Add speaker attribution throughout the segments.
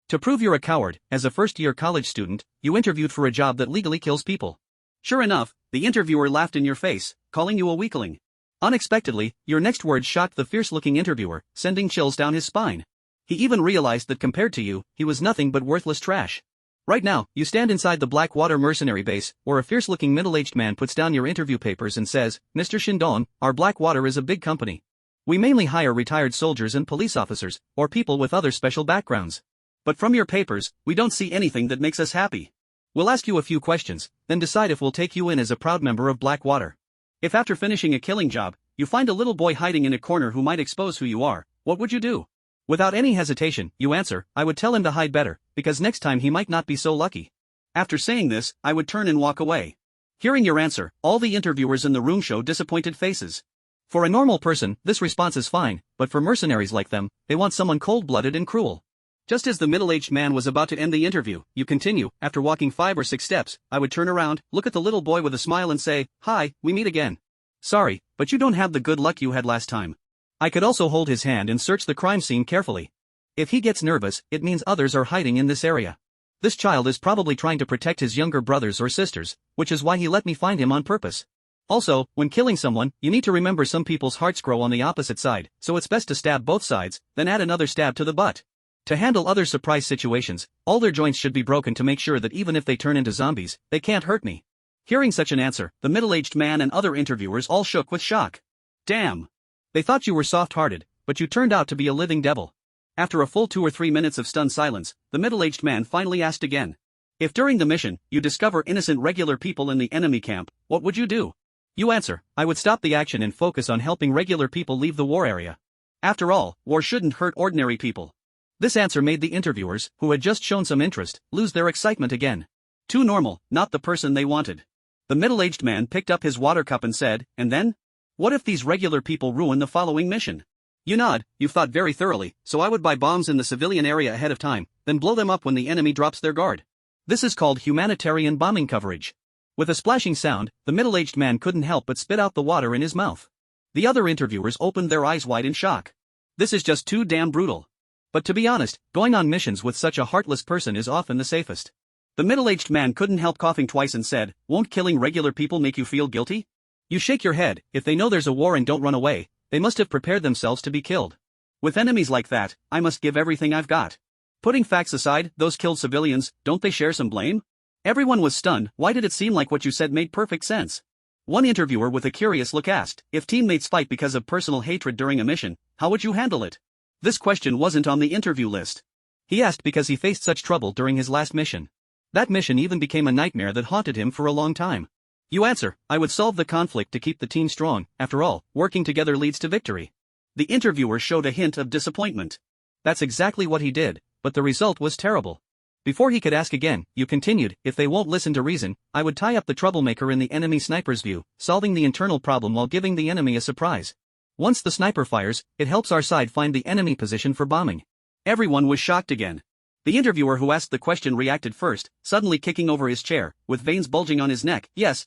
Speaker 1: To prove you're a coward, as a first-year college student, you interviewed for a job that legally kills people. Sure enough, the interviewer laughed in your face, calling you a weakling. Unexpectedly, your next words shocked the fierce-looking interviewer, sending chills down his spine. He even realized that compared to you, he was nothing but worthless trash. Right now, you stand inside the Blackwater Mercenary base, where a fierce-looking middle-aged man puts down your interview papers and says, "Mr. Shindon, our Blackwater is a big company. We mainly hire retired soldiers and police officers, or people with other special backgrounds. But from your papers, we don't see anything that makes us happy. We'll ask you a few questions, then decide if we'll take you in as a proud member of Blackwater. If after finishing a killing job, you find a little boy hiding in a corner who might expose who you are, what would you do?" Without any hesitation, you answer, "I would tell him to hide better, because next time he might not be so lucky." After saying this, I would turn and walk away. Hearing your answer, all the interviewers in the room show disappointed faces. For a normal person, this response is fine, but for mercenaries like them, they want someone cold-blooded and cruel. Just as the middle-aged man was about to end the interview, you continue, "After walking 5 or 6 steps, I would turn around, look at the little boy with a smile and say, 'Hi, we meet again. Sorry, but you don't have the good luck you had last time.' I could also hold his hand and search the crime scene carefully. If he gets nervous, it means others are hiding in this area. This child is probably trying to protect his younger brothers or sisters, which is why he let me find him on purpose. Also, when killing someone, you need to remember some people's hearts grow on the opposite side, so it's best to stab both sides, then add another stab to the butt. To handle other surprise situations, all their joints should be broken to make sure that even if they turn into zombies, they can't hurt me." Hearing such an answer, the middle-aged man and other interviewers all shook with shock. Damn! They thought you were soft-hearted, but you turned out to be a living devil. After a full 2 or 3 minutes of stunned silence, the middle-aged man finally asked again. "If during the mission, you discover innocent regular people in the enemy camp, what would you do?" You answer, "I would stop the action and focus on helping regular people leave the war area. After all, war shouldn't hurt ordinary people." This answer made the interviewers, who had just shown some interest, lose their excitement again. Too normal, not the person they wanted. The middle-aged man picked up his water cup and said, "And then? What if these regular people ruin the following mission?" You nod, "You've thought very thoroughly, so I would buy bombs in the civilian area ahead of time, then blow them up when the enemy drops their guard. This is called humanitarian bombing coverage." With a splashing sound, the middle-aged man couldn't help but spit out the water in his mouth. The other interviewers opened their eyes wide in shock. This is just too damn brutal. But to be honest, going on missions with such a heartless person is often the safest. The middle-aged man couldn't help coughing twice and said, "Won't killing regular people make you feel guilty?" You shake your head. If they know there's a war and don't run away, they must have prepared themselves to be killed. With enemies like that, I must give everything I've got. Putting facts aside, those killed civilians, don't they share some blame? Everyone was stunned. Why did it seem like what you said made perfect sense? One interviewer with a curious look asked, "If teammates fight because of personal hatred during a mission, how would you handle it?" This question wasn't on the interview list. He asked because he faced such trouble during his last mission. That mission even became a nightmare that haunted him for a long time. You answer, "I would solve the conflict to keep the team strong. After all, working together leads to victory." The interviewer showed a hint of disappointment. That's exactly what he did, but the result was terrible. Before he could ask again, you continued, "If they won't listen to reason, I would tie up the troublemaker in the enemy sniper's view, solving the internal problem while giving the enemy a surprise. Once the sniper fires, it helps our side find the enemy position for bombing." Everyone was shocked again. The interviewer who asked the question reacted first, suddenly kicking over his chair, with veins bulging on his neck. Yes.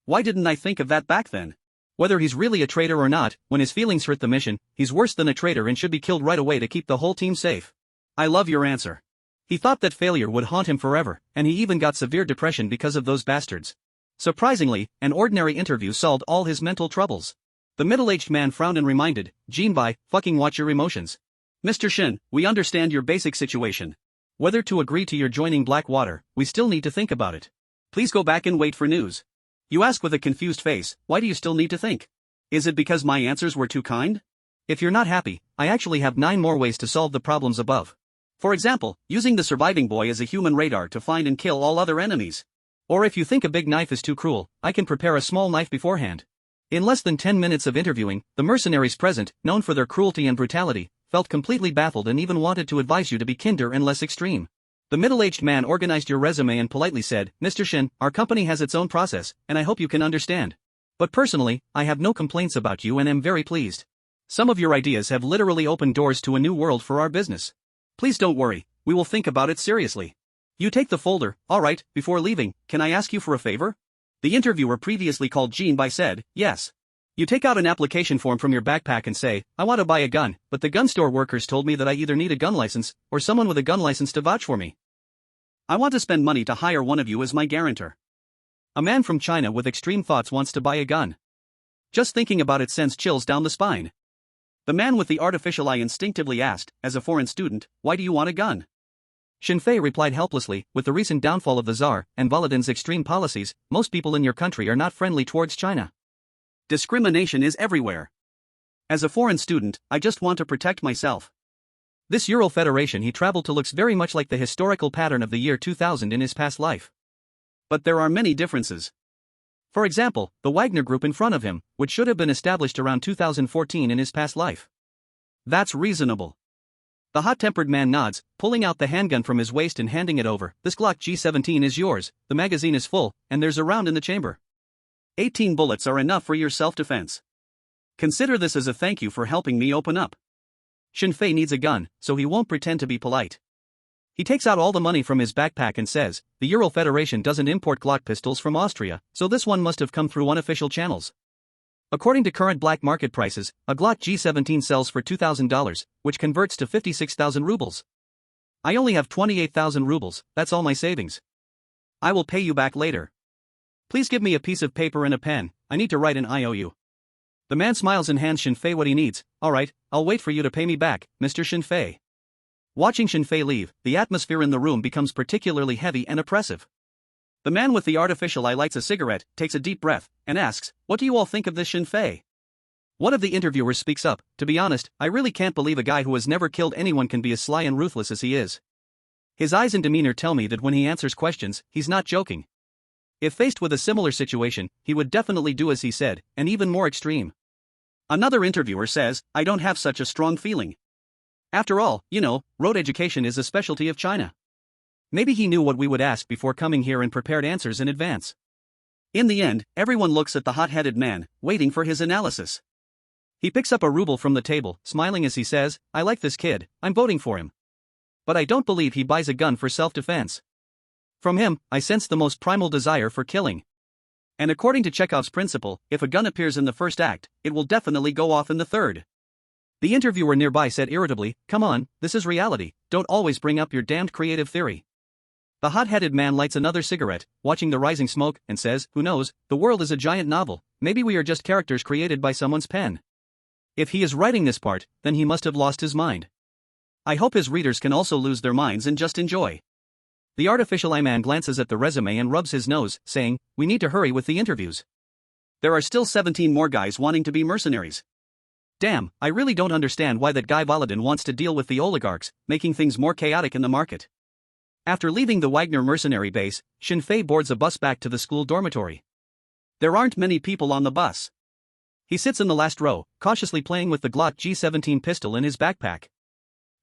Speaker 1: Why didn't I think of that back then? Whether he's really a traitor or not, when his feelings hurt the mission, he's worse than a traitor and should be killed right away to keep the whole team safe. I love your answer. He thought that failure would haunt him forever, and he even got severe depression because of those bastards. Surprisingly, an ordinary interview solved all his mental troubles. The middle-aged man frowned and reminded, "Jinbai, fucking watch your emotions. Mr. Shin, we understand your basic situation. Whether to agree to your joining Blackwater, we still need to think about it. Please go back and wait for news." You ask with a confused face, "Why do you still need to think? Is it because my answers were too kind?" If you're not happy, I actually have 9 more ways to solve the problems above. For example, using the surviving boy as a human radar to find and kill all other enemies. Or if you think a big knife is too cruel, I can prepare a small knife beforehand. In less than 10 minutes of interviewing, the mercenaries present, known for their cruelty and brutality, felt completely baffled and even wanted to advise you to be kinder and less extreme. The middle-aged man organized your resume and politely said, "Mr. Shin, our company has its own process, and I hope you can understand. But personally, I have no complaints about you and am very pleased. Some of your ideas have literally opened doors to a new world for our business. Please don't worry, we will think about it seriously." You take the folder. "Alright, before leaving, can I ask you for a favor?" The interviewer previously called Jinbai said, "Yes." You take out an application form from your backpack and say, I want to buy a gun, but the gun store workers told me that I either need a gun license, or someone with a gun license to vouch for me. I want to spend money to hire one of you as my guarantor. A man from China with extreme thoughts wants to buy a gun. Just thinking about it sends chills down the spine. The man with the artificial eye instinctively asked, as a foreign student, why do you want a gun? Shinfei replied helplessly, with the recent downfall of the Tsar and Volodin's extreme policies, most people in your country are not friendly towards China. Discrimination is everywhere. As a foreign student, I just want to protect myself. This Ural Federation he traveled to looks very much like the historical pattern of the year 2000 in his past life. But there are many differences. For example, the Wagner Group in front of him, which should have been established around 2014 in his past life. That's reasonable. The hot-tempered man nods, pulling out the handgun from his waist and handing it over. This Glock G17 is yours, the magazine is full, and there's a round in the chamber. 18 bullets are enough for your self-defense. Consider this as a thank you for helping me open up. Shinfei needs a gun, so he won't pretend to be polite. He takes out all the money from his backpack and says, the Ural Federation doesn't import Glock pistols from Austria, so this one must have come through unofficial channels. According to current black market prices, a Glock G17 sells for $2,000, which converts to 56,000 rubles. I only have 28,000 rubles, that's all my savings. I will pay you back later. Please give me a piece of paper and a pen, I need to write an IOU. The man smiles and hands Shinfei what he needs. Alright, I'll wait for you to pay me back, Mr. Shinfei. Watching Shinfei leave, the atmosphere in the room becomes particularly heavy and oppressive. The man with the artificial eye lights a cigarette, takes a deep breath, and asks, what do you all think of this Shinfei? One of the interviewers speaks up, to be honest, I really can't believe a guy who has never killed anyone can be as sly and ruthless as he is. His eyes and demeanor tell me that when he answers questions, he's not joking. If faced with a similar situation, he would definitely do as he said, and even more extreme. Another interviewer says, I don't have such a strong feeling. After all, road education is a specialty of China. Maybe he knew what we would ask before coming here and prepared answers in advance. In the end, everyone looks at the hot-headed man, waiting for his analysis. He picks up a ruble from the table, smiling as he says, I like this kid, I'm voting for him. But I don't believe he buys a gun for self-defense. From him, I sense the most primal desire for killing. And according to Chekhov's principle, if a gun appears in the first act, it will definitely go off in the third. The interviewer nearby said irritably, come on, this is reality, don't always bring up your damned creative theory. The hot-headed man lights another cigarette, watching the rising smoke, and says, who knows, the world is a giant novel, maybe we are just characters created by someone's pen. If he is writing this part, then he must have lost his mind. I hope his readers can also lose their minds and just enjoy. The artificial eye man glances at the resume and rubs his nose, saying, we need to hurry with the interviews. There are still 17 more guys wanting to be mercenaries. Damn, I really don't understand why that guy Volodin wants to deal with the oligarchs, making things more chaotic in the market. After leaving the Wagner mercenary base, Shinfei boards a bus back to the school dormitory. There aren't many people on the bus. He sits in the last row, cautiously playing with the Glock G17 pistol in his backpack.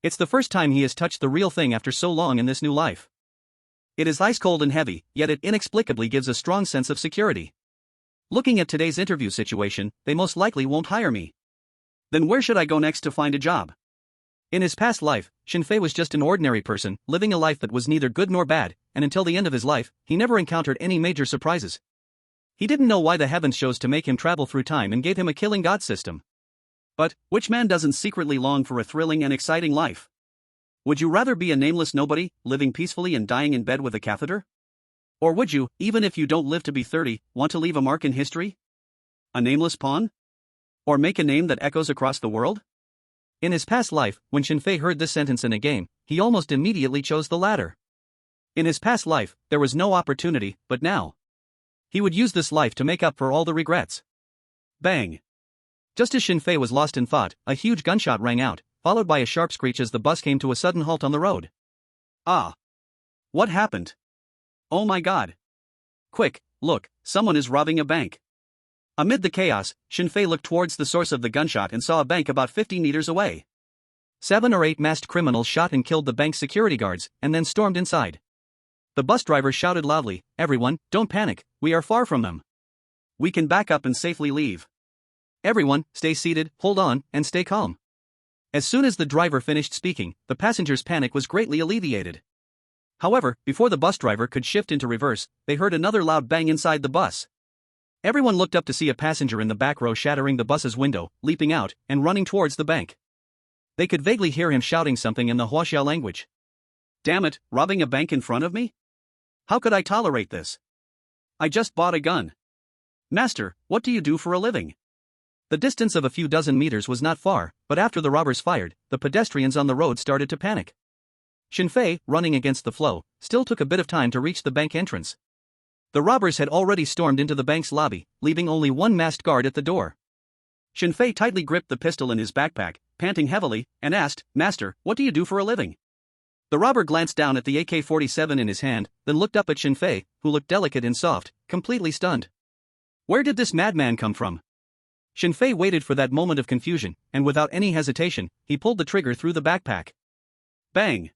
Speaker 1: It's the first time he has touched the real thing after so long in this new life. It is ice cold and heavy, yet it inexplicably gives a strong sense of security. Looking at today's interview situation, they most likely won't hire me. Then where should I go next to find a job? In his past life, Shinfei was just an ordinary person, living a life that was neither good nor bad, and until the end of his life, he never encountered any major surprises. He didn't know why the heavens chose to make him travel through time and gave him a killing god system. But, which man doesn't secretly long for a thrilling and exciting life? Would you rather be a nameless nobody, living peacefully and dying in bed with a catheter? Or would you, even if you don't live to be 30, want to leave a mark in history? A nameless pawn? Or make a name that echoes across the world? In his past life, when Shinfei heard this sentence in a game, he almost immediately chose the latter. In his past life, there was no opportunity, but now he would use this life to make up for all the regrets. Bang! Just as Shinfei was lost in thought, a huge gunshot rang out, followed by a sharp screech as the bus came to a sudden halt on the road. Ah! What happened? Oh my god! Quick, look, someone is robbing a bank. Amid the chaos, Shinfei looked towards the source of the gunshot and saw a bank about 50 meters away. 7 or 8 masked criminals shot and killed the bank's security guards, and then stormed inside. The bus driver shouted loudly, everyone, don't panic, we are far from them. We can back up and safely leave. Everyone, stay seated, hold on, and stay calm. As soon as the driver finished speaking, the passengers' panic was greatly alleviated. However, before the bus driver could shift into reverse, they heard another loud bang inside the bus. Everyone looked up to see a passenger in the back row shattering the bus's window, leaping out, and running towards the bank. They could vaguely hear him shouting something in the Huaxia language. Damn it, robbing a bank in front of me? How could I tolerate this? I just bought a gun. Master, what do you do for a living? The distance of a few dozen meters was not far, but after the robbers fired, the pedestrians on the road started to panic. Xinfei, running against the flow, still took a bit of time to reach the bank entrance. The robbers had already stormed into the bank's lobby, leaving only one masked guard at the door. Xinfei tightly gripped the pistol in his backpack, panting heavily, and asked, Master, what do you do for a living? The robber glanced down at the AK-47 in his hand, then looked up at Xinfei, who looked delicate and soft, completely stunned. Where did this madman come from? Xinfei waited for that moment of confusion, and without any hesitation, he pulled the trigger through the backpack. Bang!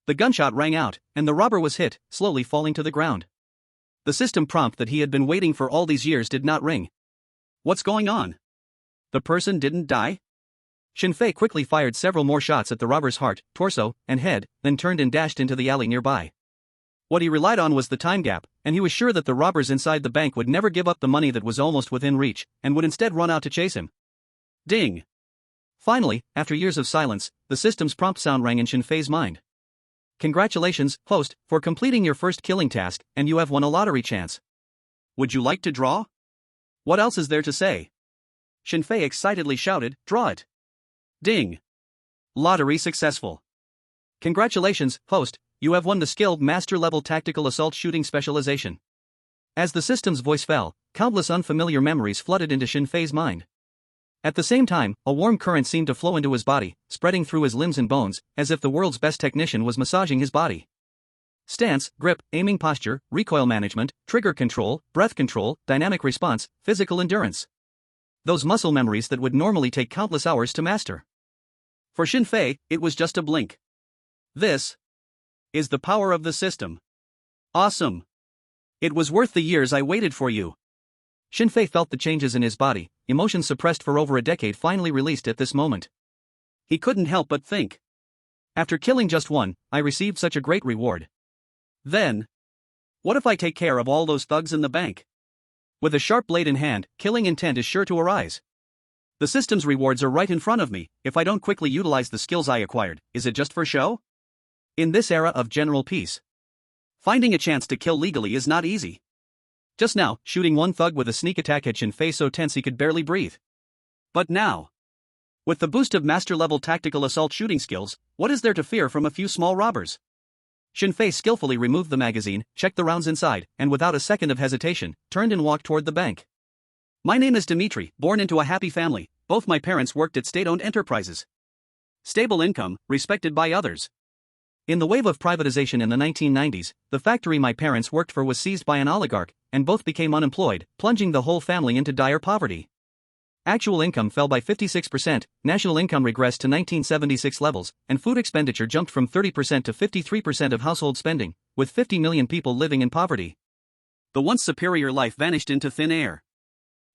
Speaker 1: The gunshot rang out, and the robber was hit, slowly falling to the ground. The system prompt that he had been waiting for all these years did not ring. What's going on? The person didn't die? Xinfei quickly fired several more shots at the robber's heart, torso, and head, then turned and dashed into the alley nearby. What he relied on was the time gap, and he was sure that the robbers inside the bank would never give up the money that was almost within reach, and would instead run out to chase him. Ding! Finally, after years of silence, the system's prompt sound rang in Xinfei's mind. Congratulations, host, for completing your first killing task, and you have won a lottery chance. Would you like to draw? What else is there to say? Xinfei excitedly shouted, draw it. Ding! Lottery successful. Congratulations, host, you have won the skilled master-level tactical assault shooting specialization. As the system's voice fell, countless unfamiliar memories flooded into Xinfei's mind. At the same time, a warm current seemed to flow into his body, spreading through his limbs and bones, as if the world's best technician was massaging his body. Stance, grip, aiming posture, recoil management, trigger control, breath control, dynamic response, physical endurance. Those muscle memories that would normally take countless hours to master. For Xinfei, it was just a blink. This is the power of the system. Awesome. It was worth the years I waited for you. Xinfei felt the changes in his body, emotions suppressed for over a decade finally released at this moment. He couldn't help but think. After killing just one, I received such a great reward. Then, what if I take care of all those thugs in the bank? With a sharp blade in hand, killing intent is sure to arise. The system's rewards are right in front of me. If I don't quickly utilize the skills I acquired, is it just for show? In this era of general peace, finding a chance to kill legally is not easy. Just now, shooting one thug with a sneak attack had Xinfei so tense he could barely breathe. But now, with the boost of master-level tactical assault shooting skills, what is there to fear from a few small robbers? Xinfei skillfully removed the magazine, checked the rounds inside, and without a second of hesitation, turned and walked toward the bank. My name is Dmitri, born into a happy family. Both my parents worked at state-owned enterprises. Stable income, respected by others. In the wave of privatization in the 1990s, the factory my parents worked for was seized by an oligarch, and both became unemployed, plunging the whole family into dire poverty. Actual income fell by 56%, national income regressed to 1976 levels, and food expenditure jumped from 30% to 53% of household spending, with 50 million people living in poverty. The once superior life vanished into thin air.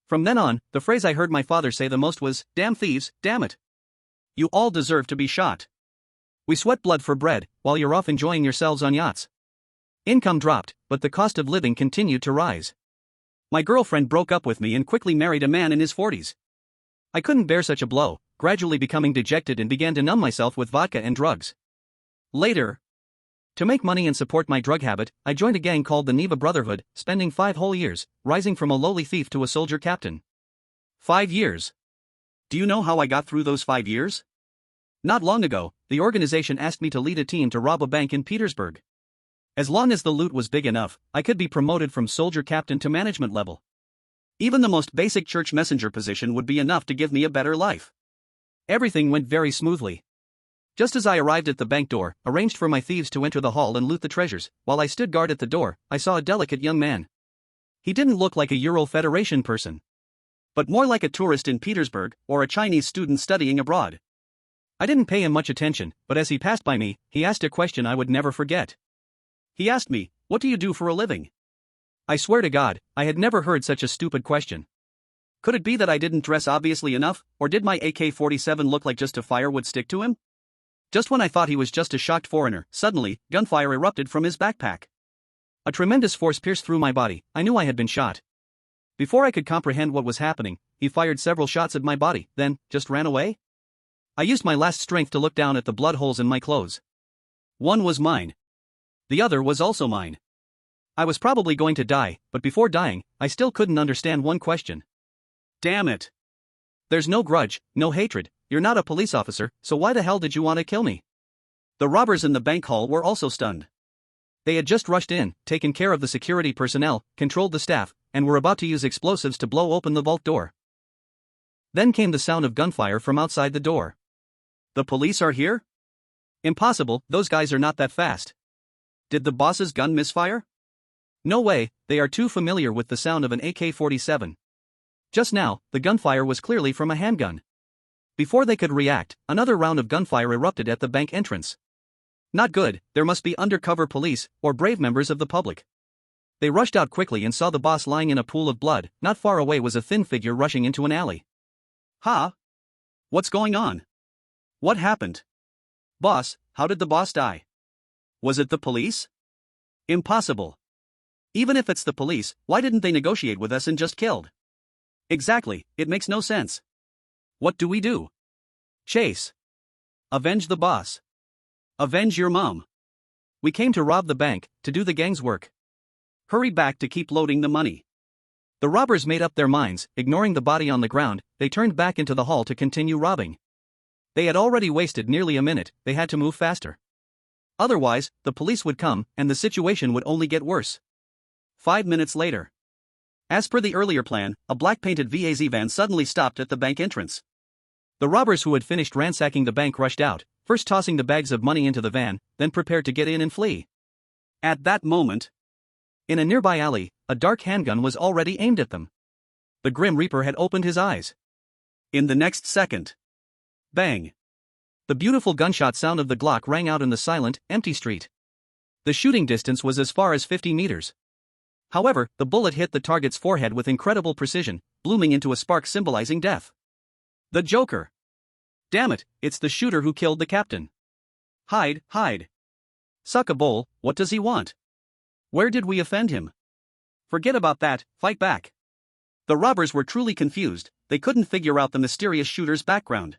Speaker 1: From then on, the phrase I heard my father say the most was, "Damn thieves, damn it. You all deserve to be shot. We sweat blood for bread, while you're off enjoying yourselves on yachts." Income dropped, but the cost of living continued to rise. My girlfriend broke up with me and quickly married a man in his 40s. I couldn't bear such a blow, gradually becoming dejected and began to numb myself with vodka and drugs. Later, to make money and support my drug habit, I joined a gang called the Neva Brotherhood, spending 5 whole years, rising from a lowly thief to a soldier captain. 5 years. Do you know how I got through those 5 years? Not long ago, the organization asked me to lead a team to rob a bank in Petersburg. As long as the loot was big enough, I could be promoted from soldier captain to management level. Even the most basic church messenger position would be enough to give me a better life. Everything went very smoothly. Just as I arrived at the bank door, arranged for my thieves to enter the hall and loot the treasures, while I stood guard at the door, I saw a delicate young man. He didn't look like a Ural Federation person, but more like a tourist in Petersburg or a Chinese student studying abroad. I didn't pay him much attention, but as he passed by me, he asked a question I would never forget. He asked me, "What do you do for a living?" I swear to God, I had never heard such a stupid question. Could it be that I didn't dress obviously enough, or did my AK-47 look like just a firewood stick to him? Just when I thought he was just a shocked foreigner, suddenly, gunfire erupted from his backpack. A tremendous force pierced through my body. I knew I had been shot. Before I could comprehend what was happening, he fired several shots at my body, then just ran away? I used my last strength to look down at the blood holes in my clothes. One was mine. The other was also mine. I was probably going to die, but before dying, I still couldn't understand one question. Damn it. There's no grudge, no hatred, you're not a police officer, so why the hell did you want to kill me? The robbers in the bank hall were also stunned. They had just rushed in, taken care of the security personnel, controlled the staff, and were about to use explosives to blow open the vault door. Then came the sound of gunfire from outside the door. The police are here? Impossible, those guys are not that fast. Did the boss's gun misfire? No way, they are too familiar with the sound of an AK-47. Just now, the gunfire was clearly from a handgun. Before they could react, another round of gunfire erupted at the bank entrance. Not good, there must be undercover police, or brave members of the public. They rushed out quickly and saw the boss lying in a pool of blood. Not far away was a thin figure rushing into an alley. Ha! What's going on? What happened? Boss, how did the boss die? Was it the police? Impossible. Even if it's the police, why didn't they negotiate with us and just killed? Exactly, it makes no sense. What do we do? Chase. Avenge the boss. Avenge your mom. We came to rob the bank, to do the gang's work. Hurry back to keep loading the money. The robbers made up their minds. Ignoring the body on the ground, they turned back into the hall to continue robbing. They had already wasted nearly a minute, they had to move faster. Otherwise, the police would come, and the situation would only get worse. 5 minutes later. As per the earlier plan, a black-painted VAZ van suddenly stopped at the bank entrance. The robbers who had finished ransacking the bank rushed out, first tossing the bags of money into the van, then prepared to get in and flee. At that moment, in a nearby alley, a dark handgun was already aimed at them. The Grim Reaper had opened his eyes. In the next second, bang! The beautiful gunshot sound of the Glock rang out in the silent, empty street. The shooting distance was as far as 50 meters. However, the bullet hit the target's forehead with incredible precision, blooming into a spark symbolizing death. The Joker! Damn it, it's the shooter who killed the captain. Hide, hide. Suck a bowl, what does he want? Where did we offend him? Forget about that, fight back. The robbers were truly confused, they couldn't figure out the mysterious shooter's background.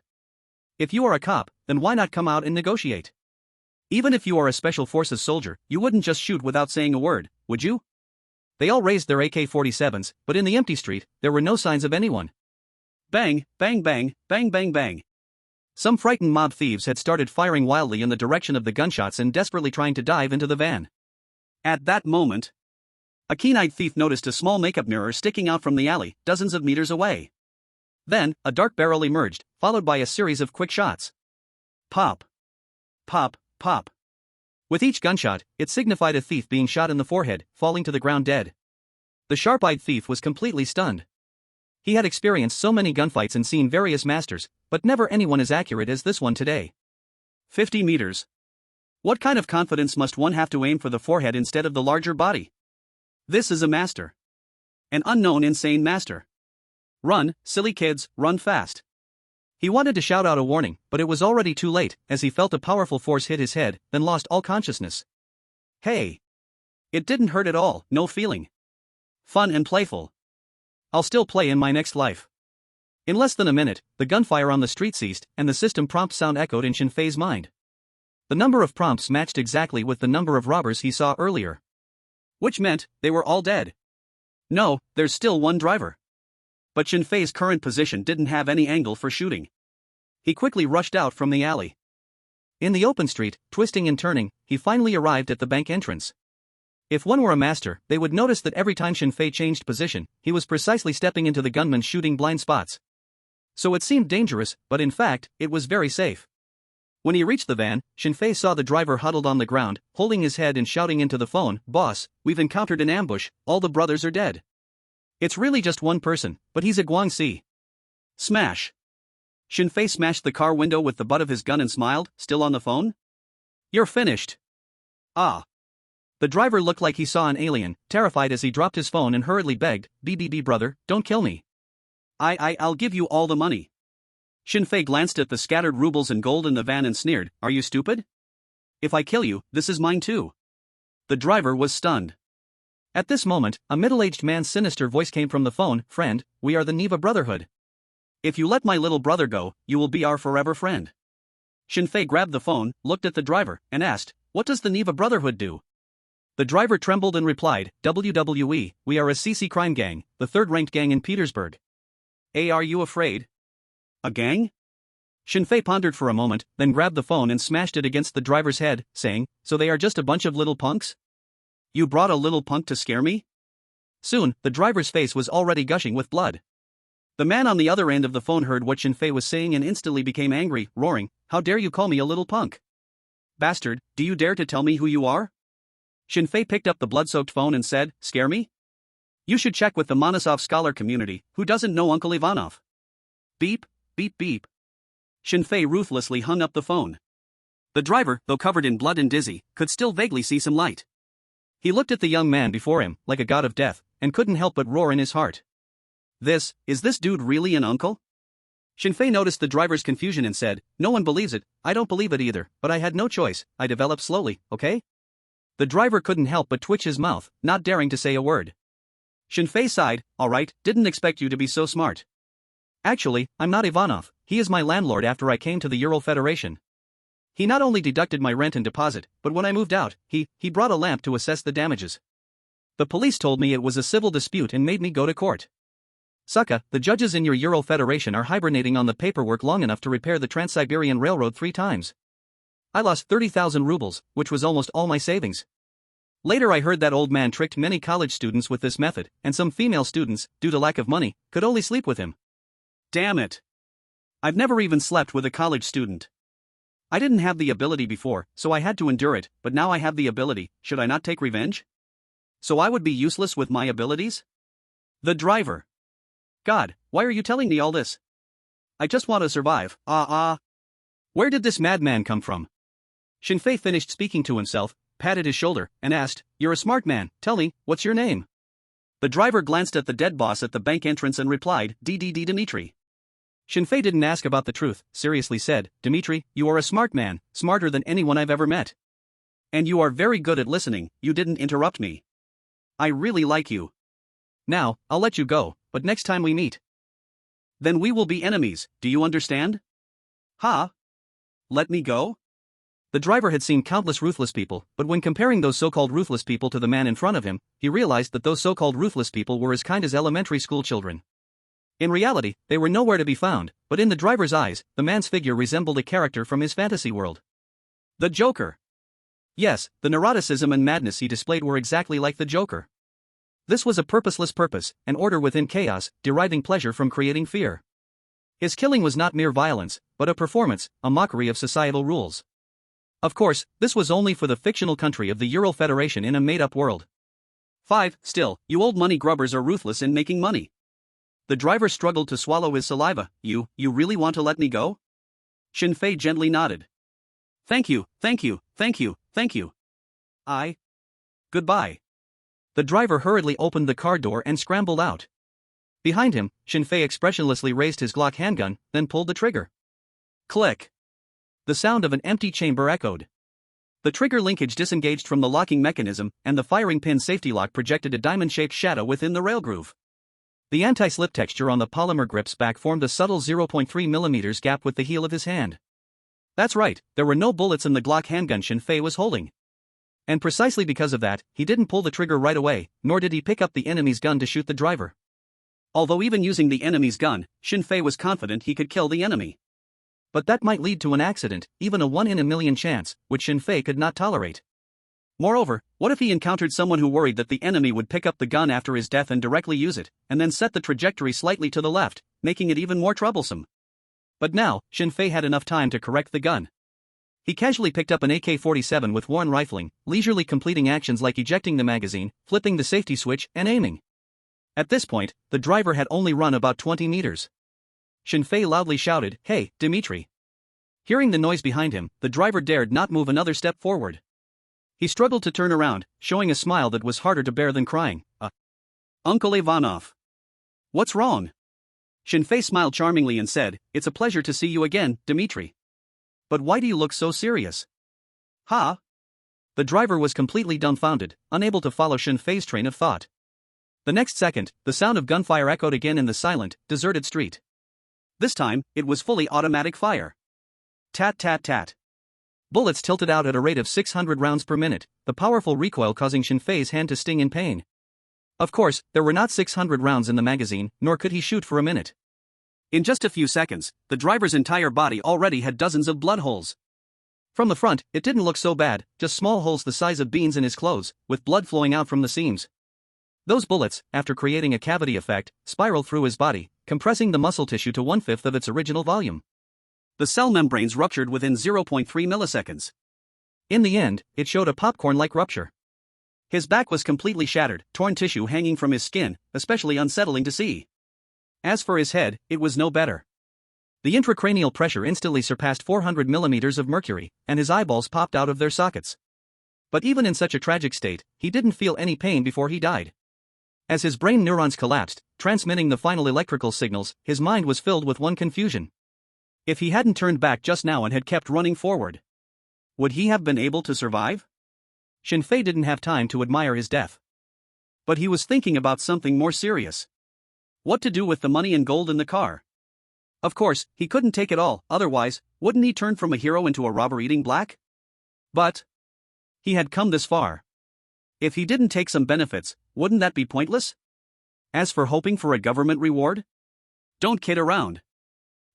Speaker 1: If you are a cop, then why not come out and negotiate? Even if you are a special forces soldier, you wouldn't just shoot without saying a word, would you? They all raised their AK-47s, but in the empty street, there were no signs of anyone. Bang, bang bang, bang bang bang. Some frightened mob thieves had started firing wildly in the direction of the gunshots and desperately trying to dive into the van. At that moment, a keen-eyed thief noticed a small makeup mirror sticking out from the alley, dozens of meters away. Then, a dark barrel emerged, followed by a series of quick shots. Pop. Pop, pop. With each gunshot, it signified a thief being shot in the forehead, falling to the ground dead. The sharp-eyed thief was completely stunned. He had experienced so many gunfights and seen various masters, but never anyone as accurate as this one today. 50 meters. What kind of confidence must one have to aim for the forehead instead of the larger body? This is a master. An unknown insane master. Run, silly kids, run fast. He wanted to shout out a warning, but it was already too late, as he felt a powerful force hit his head, then lost all consciousness. Hey! It didn't hurt at all, no feeling. Fun and playful. I'll still play in my next life. In less than a minute, the gunfire on the street ceased, and the system prompt sound echoed in Shinfei's mind. The number of prompts matched exactly with the number of robbers he saw earlier. Which meant, they were all dead. No, there's still one driver. But Shinfei's current position didn't have any angle for shooting. He quickly rushed out from the alley. In the open street, twisting and turning, he finally arrived at the bank entrance. If one were a master, they would notice that every time Shinfei changed position, he was precisely stepping into the gunman's shooting blind spots. So it seemed dangerous, but in fact, it was very safe. When he reached the van, Shinfei saw the driver huddled on the ground, holding his head and shouting into the phone, "Boss, we've encountered an ambush, all the brothers are dead. It's really just one person, but he's a Guangxi." Smash. Shinfei smashed the car window with the butt of his gun and smiled, still on the phone. "You're finished." Ah. The driver looked like he saw an alien, terrified as he dropped his phone and hurriedly begged, "BBB brother, don't kill me. I'll give you all the money." Shinfei glanced at the scattered rubles and gold in the van and sneered, "Are you stupid? If I kill you, this is mine too." The driver was stunned. At this moment, a middle-aged man's sinister voice came from the phone. "Friend, we are the Neva Brotherhood. If you let my little brother go, you will be our forever friend." Shinfei grabbed the phone, looked at the driver, and asked, "What does the Neva Brotherhood do?" The driver trembled and replied, "WWE, we are a CC crime gang, the third-ranked gang in Petersburg." Are you afraid? A gang? Shinfei pondered for a moment, then grabbed the phone and smashed it against the driver's head, saying, "So they are just a bunch of little punks? You brought a little punk to scare me?" Soon, the driver's face was already gushing with blood. The man on the other end of the phone heard what Shinfei was saying and instantly became angry, roaring, "How dare you call me a little punk? Bastard, do you dare to tell me who you are?" Shinfei picked up the blood-soaked phone and said, "Scare me? You should check with the Monosov scholar community, who doesn't know Uncle Ivanov." Beep, beep beep. Shinfei ruthlessly hung up the phone. The driver, though covered in blood and dizzy, could still vaguely see some light. He looked at the young man before him, like a god of death, and couldn't help but roar in his heart. Is this dude really an uncle? Shinfei noticed the driver's confusion and said, "No one believes it, I don't believe it either, but I had no choice, I developed slowly, okay?" The driver couldn't help but twitch his mouth, not daring to say a word. Shinfei sighed, "Alright, didn't expect you to be so smart. Actually, I'm not Ivanov, he is my landlord after I came to the Ural Federation. He not only deducted my rent and deposit, but when I moved out, he brought a lamp to assess the damages. The police told me it was a civil dispute and made me go to court. Sucka, the judges in your Ural Federation are hibernating on the paperwork long enough to repair the Trans-Siberian Railroad 3 times. I lost 30,000 rubles, which was almost all my savings. Later I heard that old man tricked many college students with this method, and some female students, due to lack of money, could only sleep with him. Damn it. I've never even slept with a college student. I didn't have the ability before, so I had to endure it, but now I have the ability, should I not take revenge? So I would be useless with my abilities? The driver. God, why are you telling me all this? I just want to survive, Where did this madman come from? Shinfei finished speaking to himself, patted his shoulder, and asked, "You're a smart man, tell me, what's your name?" The driver glanced at the dead boss at the bank entrance and replied, "DDD Dmitri." Shinfei didn't ask about the truth, seriously said, "Dmitri, you are a smart man, smarter than anyone I've ever met. And you are very good at listening, you didn't interrupt me. I really like you. Now, I'll let you go, but next time we meet, then we will be enemies, do you understand?" "Huh? Let me go?" The driver had seen countless ruthless people, but when comparing those so-called ruthless people to the man in front of him, he realized that those so-called ruthless people were as kind as elementary school children. In reality, they were nowhere to be found, but in the driver's eyes, the man's figure resembled a character from his fantasy world. The Joker. Yes, the neuroticism and madness he displayed were exactly like the Joker. This was a purposeless purpose, an order within chaos, deriving pleasure from creating fear. His killing was not mere violence, but a performance, a mockery of societal rules. Of course, this was only for the fictional country of the Ural Federation in a made-up world. 5. Still, you old money grubbers are ruthless in making money. The driver struggled to swallow his saliva. You really want to let me go?" Shinfei gently nodded. Thank you. Goodbye." The driver hurriedly opened the car door and scrambled out. Behind him, Shinfei expressionlessly raised his Glock handgun, then pulled the trigger. Click. The sound of an empty chamber echoed. The trigger linkage disengaged from the locking mechanism, and the firing pin safety lock projected a diamond-shaped shadow within the rail groove. The anti-slip texture on the polymer grip's back formed a subtle 0.3 mm gap with the heel of his hand. That's right, there were no bullets in the Glock handgun Shinfei was holding. And precisely because of that, he didn't pull the trigger right away, nor did he pick up the enemy's gun to shoot the driver. Although even using the enemy's gun, Shinfei was confident he could kill the enemy. But that might lead to an accident, even a 1 in a million chance, which Shinfei could not tolerate. Moreover, what if he encountered someone who worried that the enemy would pick up the gun after his death and directly use it, and then set the trajectory slightly to the left, making it even more troublesome? But now, Shinfei had enough time to correct the gun. He casually picked up an AK-47 with worn rifling, leisurely completing actions like ejecting the magazine, flipping the safety switch, and aiming. At this point, the driver had only run about 20 meters. Shinfei loudly shouted, "Hey, Dmitri!" Hearing the noise behind him, the driver dared not move another step forward. He struggled to turn around, showing a smile that was harder to bear than crying. Uncle Ivanov. What's wrong?" Shinfei smiled charmingly and said, "It's a pleasure to see you again, Dmitri. But why do you look so serious?" "Huh? The driver was completely dumbfounded, unable to follow Shen Fei's train of thought. The next second, the sound of gunfire echoed again in the silent, deserted street. This time, it was fully automatic fire. Tat tat tat. Bullets tilted out at a rate of 600 rounds per minute, the powerful recoil causing Shen Fei's hand to sting in pain. Of course, there were not 600 rounds in the magazine, nor could he shoot for a minute. In just a few seconds, the driver's entire body already had dozens of blood holes. From the front, it didn't look so bad, just small holes the size of beans in his clothes, with blood flowing out from the seams. Those bullets, after creating a cavity effect, spiraled through his body, compressing the muscle tissue to 1/5 of its original volume. The cell membranes ruptured within 0.3 milliseconds. In the end, it showed a popcorn-like rupture. His back was completely shattered, torn tissue hanging from his skin, especially unsettling to see. As for his head, it was no better. The intracranial pressure instantly surpassed 400 millimeters of mercury, and his eyeballs popped out of their sockets. But even in such a tragic state, he didn't feel any pain before he died. As his brain neurons collapsed, transmitting the final electrical signals, his mind was filled with one confusion. If he hadn't turned back just now and had kept running forward, would he have been able to survive? Shen Fei didn't have time to admire his death. But he was thinking about something more serious. What to do with the money and gold in the car? Of course, he couldn't take it all, otherwise, wouldn't he turn from a hero into a robber eating black? But he had come this far. If he didn't take some benefits, wouldn't that be pointless? As for hoping for a government reward? Don't kid around.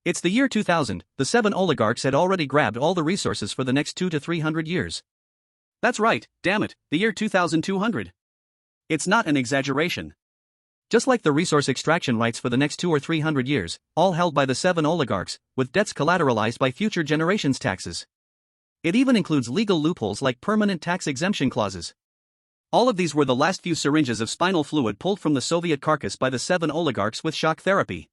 Speaker 1: It's the year 2000, the 7 oligarchs had already grabbed all the resources for the next 200 to 300 years. That's right, damn it, the year 2200. It's not an exaggeration. Just like the resource extraction rights for the next 200 or 300 years, all held by the 7 oligarchs, with debts collateralized by future generations' taxes. It even includes legal loopholes like permanent tax exemption clauses. All of these were the last few syringes of spinal fluid pulled from the Soviet carcass by the 7 oligarchs with shock therapy.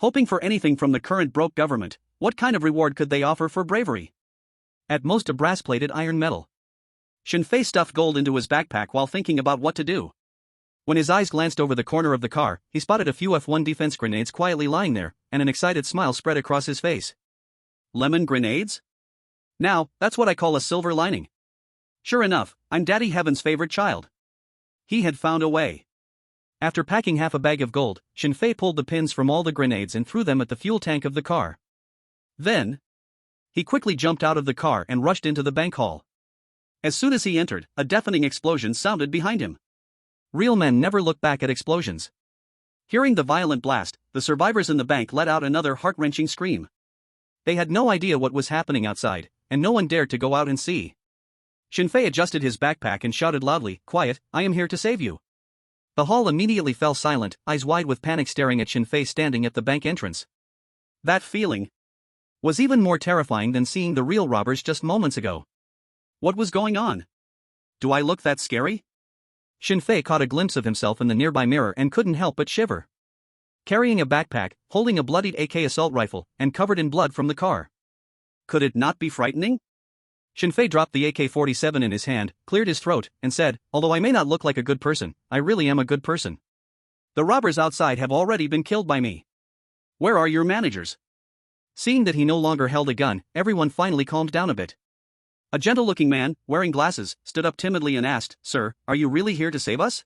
Speaker 1: Hoping for anything from the current broke government, what kind of reward could they offer for bravery? At most a brass-plated iron medal. Shen Fei stuffed gold into his backpack while thinking about what to do. When his eyes glanced over the corner of the car, he spotted a few F1 defense grenades quietly lying there, and an excited smile spread across his face. Lemon grenades? Now, that's what I call a silver lining. Sure enough, I'm Daddy Heaven's favorite child. He had found a way. After packing half a bag of gold, Shen Fei pulled the pins from all the grenades and threw them at the fuel tank of the car. Then, he quickly jumped out of the car and rushed into the bank hall. As soon as he entered, a deafening explosion sounded behind him. Real men never look back at explosions. Hearing the violent blast, the survivors in the bank let out another heart-wrenching scream. They had no idea what was happening outside, and no one dared to go out and see. Shen Fei adjusted his backpack and shouted loudly, "Quiet, I am here to save you." The hall immediately fell silent, eyes wide with panic staring at Shen Fei standing at the bank entrance. That feeling was even more terrifying than seeing the real robbers just moments ago. What was going on? Do I look that scary? Shen Fei caught a glimpse of himself in the nearby mirror and couldn't help but shiver. Carrying a backpack, holding a bloodied AK assault rifle, and covered in blood from the car. Could it not be frightening? Shen Fei dropped the AK-47 in his hand, cleared his throat, and said, "Although I may not look like a good person, I really am a good person. The robbers outside have already been killed by me. Where are your managers?" Seeing that he no longer held a gun, everyone finally calmed down a bit. A gentle-looking man, wearing glasses, stood up timidly and asked, "Sir, are you really here to save us?"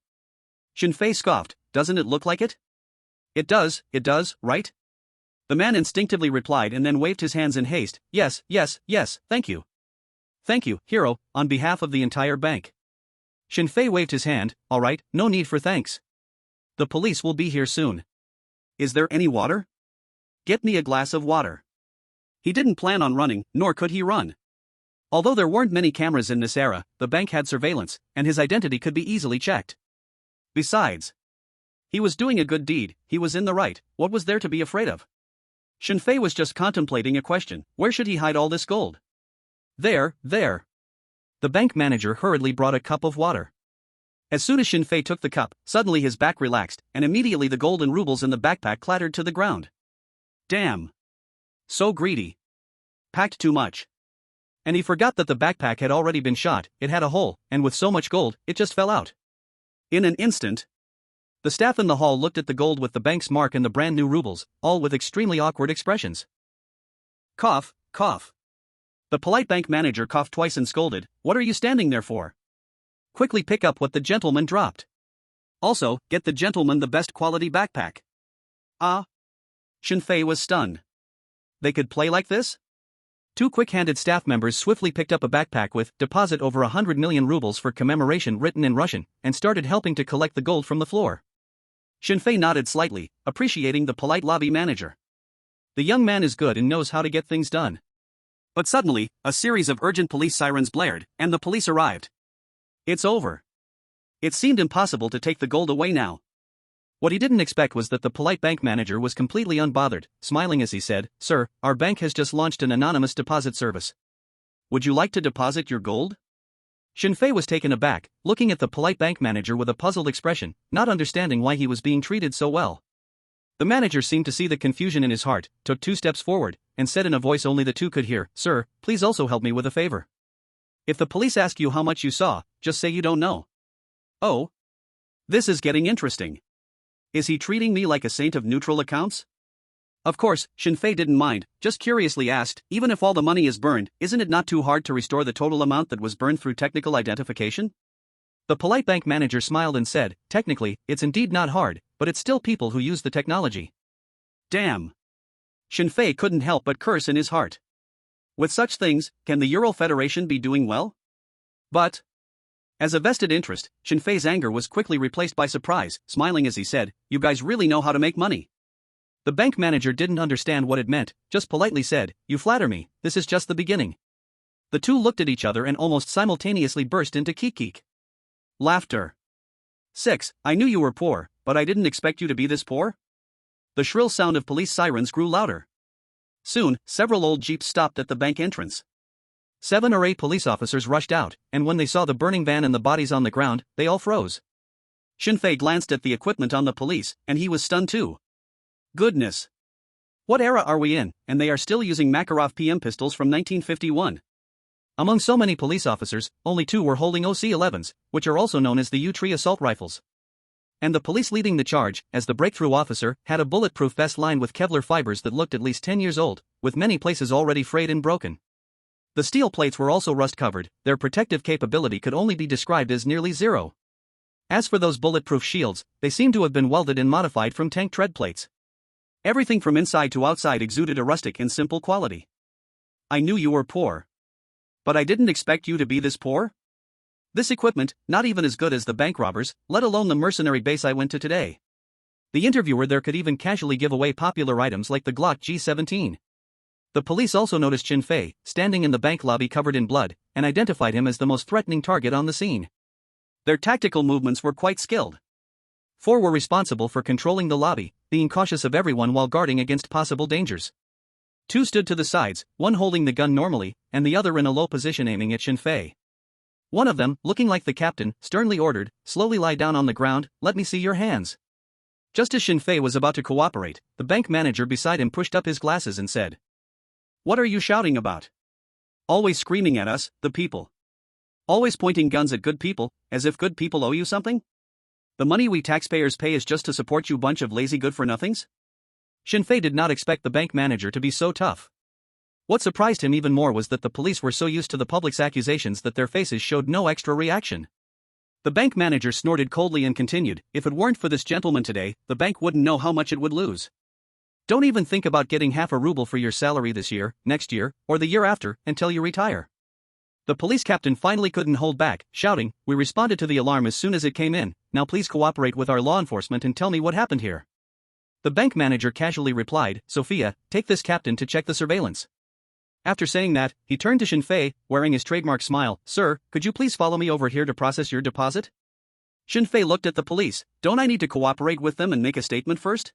Speaker 1: Shen Fei scoffed, "Doesn't it look like it?" It does, right?" The man instinctively replied and then waved his hands in haste, yes, thank you. "Thank you, hero, on behalf of the entire bank." Shen Fei waved his hand, "All right, no need for thanks. The police will be here soon. Is there any water? Get me a glass of water." He didn't plan on running, nor could he run. Although there weren't many cameras in this era, the bank had surveillance, and his identity could be easily checked. Besides, he was doing a good deed, he was in the right, what was there to be afraid of? Shen Fei was just contemplating a question: where should he hide all this gold? There. The bank manager hurriedly brought a cup of water. As soon as Shen Fei took the cup, suddenly his back relaxed, and immediately the gold and rubles in the backpack clattered to the ground. Damn. So greedy. Packed too much. And he forgot that the backpack had already been shot, it had a hole, and with so much gold, it just fell out. In an instant, the staff in the hall looked at the gold with the bank's mark and the brand new rubles, all with extremely awkward expressions. Cough. The polite bank manager coughed twice and scolded, "What are you standing there for? Quickly pick up what the gentleman dropped. Also, get the gentleman the best quality backpack." Ah? Shinfei was stunned. They could play like this? Two quick-handed staff members swiftly picked up a backpack with "deposit over 100 million rubles for commemoration" written in Russian, and started helping to collect the gold from the floor. Shinfei nodded slightly, appreciating the polite lobby manager. The young man is good and knows how to get things done. But suddenly, a series of urgent police sirens blared, and the police arrived. It's over. It seemed impossible to take the gold away now. What he didn't expect was that the polite bank manager was completely unbothered, smiling as he said, "Sir, our bank has just launched an anonymous deposit service. Would you like to deposit your gold?" Shinfei was taken aback, looking at the polite bank manager with a puzzled expression, not understanding why he was being treated so well. The manager seemed to see the confusion in his heart, took 2 steps forward, and said in a voice only the two could hear, "Sir, please also help me with a favor. If the police ask you how much you saw, just say you don't know." Oh? This is getting interesting. Is he treating me like a saint of neutral accounts? Of course, Shinfei didn't mind, just curiously asked, "Even if all the money is burned, isn't it not too hard to restore the total amount that was burned through technical identification?" The polite bank manager smiled and said, "Technically, it's indeed not hard, but it's still people who use the technology." Damn. Shinfei couldn't help but curse in his heart. With such things, can the Euro Federation be doing well? But, as a vested interest, Shinfei's anger was quickly replaced by surprise, smiling as he said, "You guys really know how to make money." The bank manager didn't understand what it meant, just politely said, "You flatter me, this is just the beginning." The two looked at each other and almost simultaneously burst into kik-kik. Laughter. 6. I knew you were poor, but I didn't expect you to be this poor? The shrill sound of police sirens grew louder. Soon, several old jeeps stopped at the bank entrance. 7 or 8 police officers rushed out, and when they saw the burning van and the bodies on the ground, they all froze. Shinfei glanced at the equipment on the police, and he was stunned too. Goodness! What era are we in, and they are still using Makarov PM pistols from 1951? Among so many police officers, only 2 were holding OC-11s, which are also known as the U-3 assault rifles. And the police leading the charge, as the breakthrough officer, had a bulletproof vest lined with Kevlar fibers that looked at least 10 years old, with many places already frayed and broken. The steel plates were also rust-covered, their protective capability could only be described as nearly zero. As for those bulletproof shields, they seemed to have been welded and modified from tank tread plates. Everything from inside to outside exuded a rustic and simple quality. I knew you were poor. But I didn't expect you to be this poor? This equipment, not even as good as the bank robbers, let alone the mercenary base I went to today. The interviewer there could even casually give away popular items like the Glock G17. The police also noticed Shinfei, standing in the bank lobby covered in blood, and identified him as the most threatening target on the scene. Their tactical movements were quite skilled. 4 were responsible for controlling the lobby, being cautious of everyone while guarding against possible dangers. 2 stood to the sides, one holding the gun normally, and the other in a low position aiming at Shinfei. One of them, looking like the captain, sternly ordered, "Slowly lie down on the ground, let me see your hands." Just as Shinfei was about to cooperate, the bank manager beside him pushed up his glasses and said, "What are you shouting about? Always screaming at us, the people. Always pointing guns at good people, as if good people owe you something? The money we taxpayers pay is just to support you bunch of lazy good-for-nothings?" Shinfei did not expect the bank manager to be so tough. What surprised him even more was that the police were so used to the public's accusations that their faces showed no extra reaction. The bank manager snorted coldly and continued, "If it weren't for this gentleman today, the bank wouldn't know how much it would lose. Don't even think about getting half a ruble for your salary this year, next year, or the year after, until you retire." The police captain finally couldn't hold back, shouting, "We responded to the alarm as soon as it came in, now please cooperate with our law enforcement and tell me what happened here." The bank manager casually replied, "Sophia, take this captain to check the surveillance." After saying that, he turned to Shinfei, wearing his trademark smile, "Sir, could you please follow me over here to process your deposit?" Shinfei looked at the police, "Don't I need to cooperate with them and make a statement first?"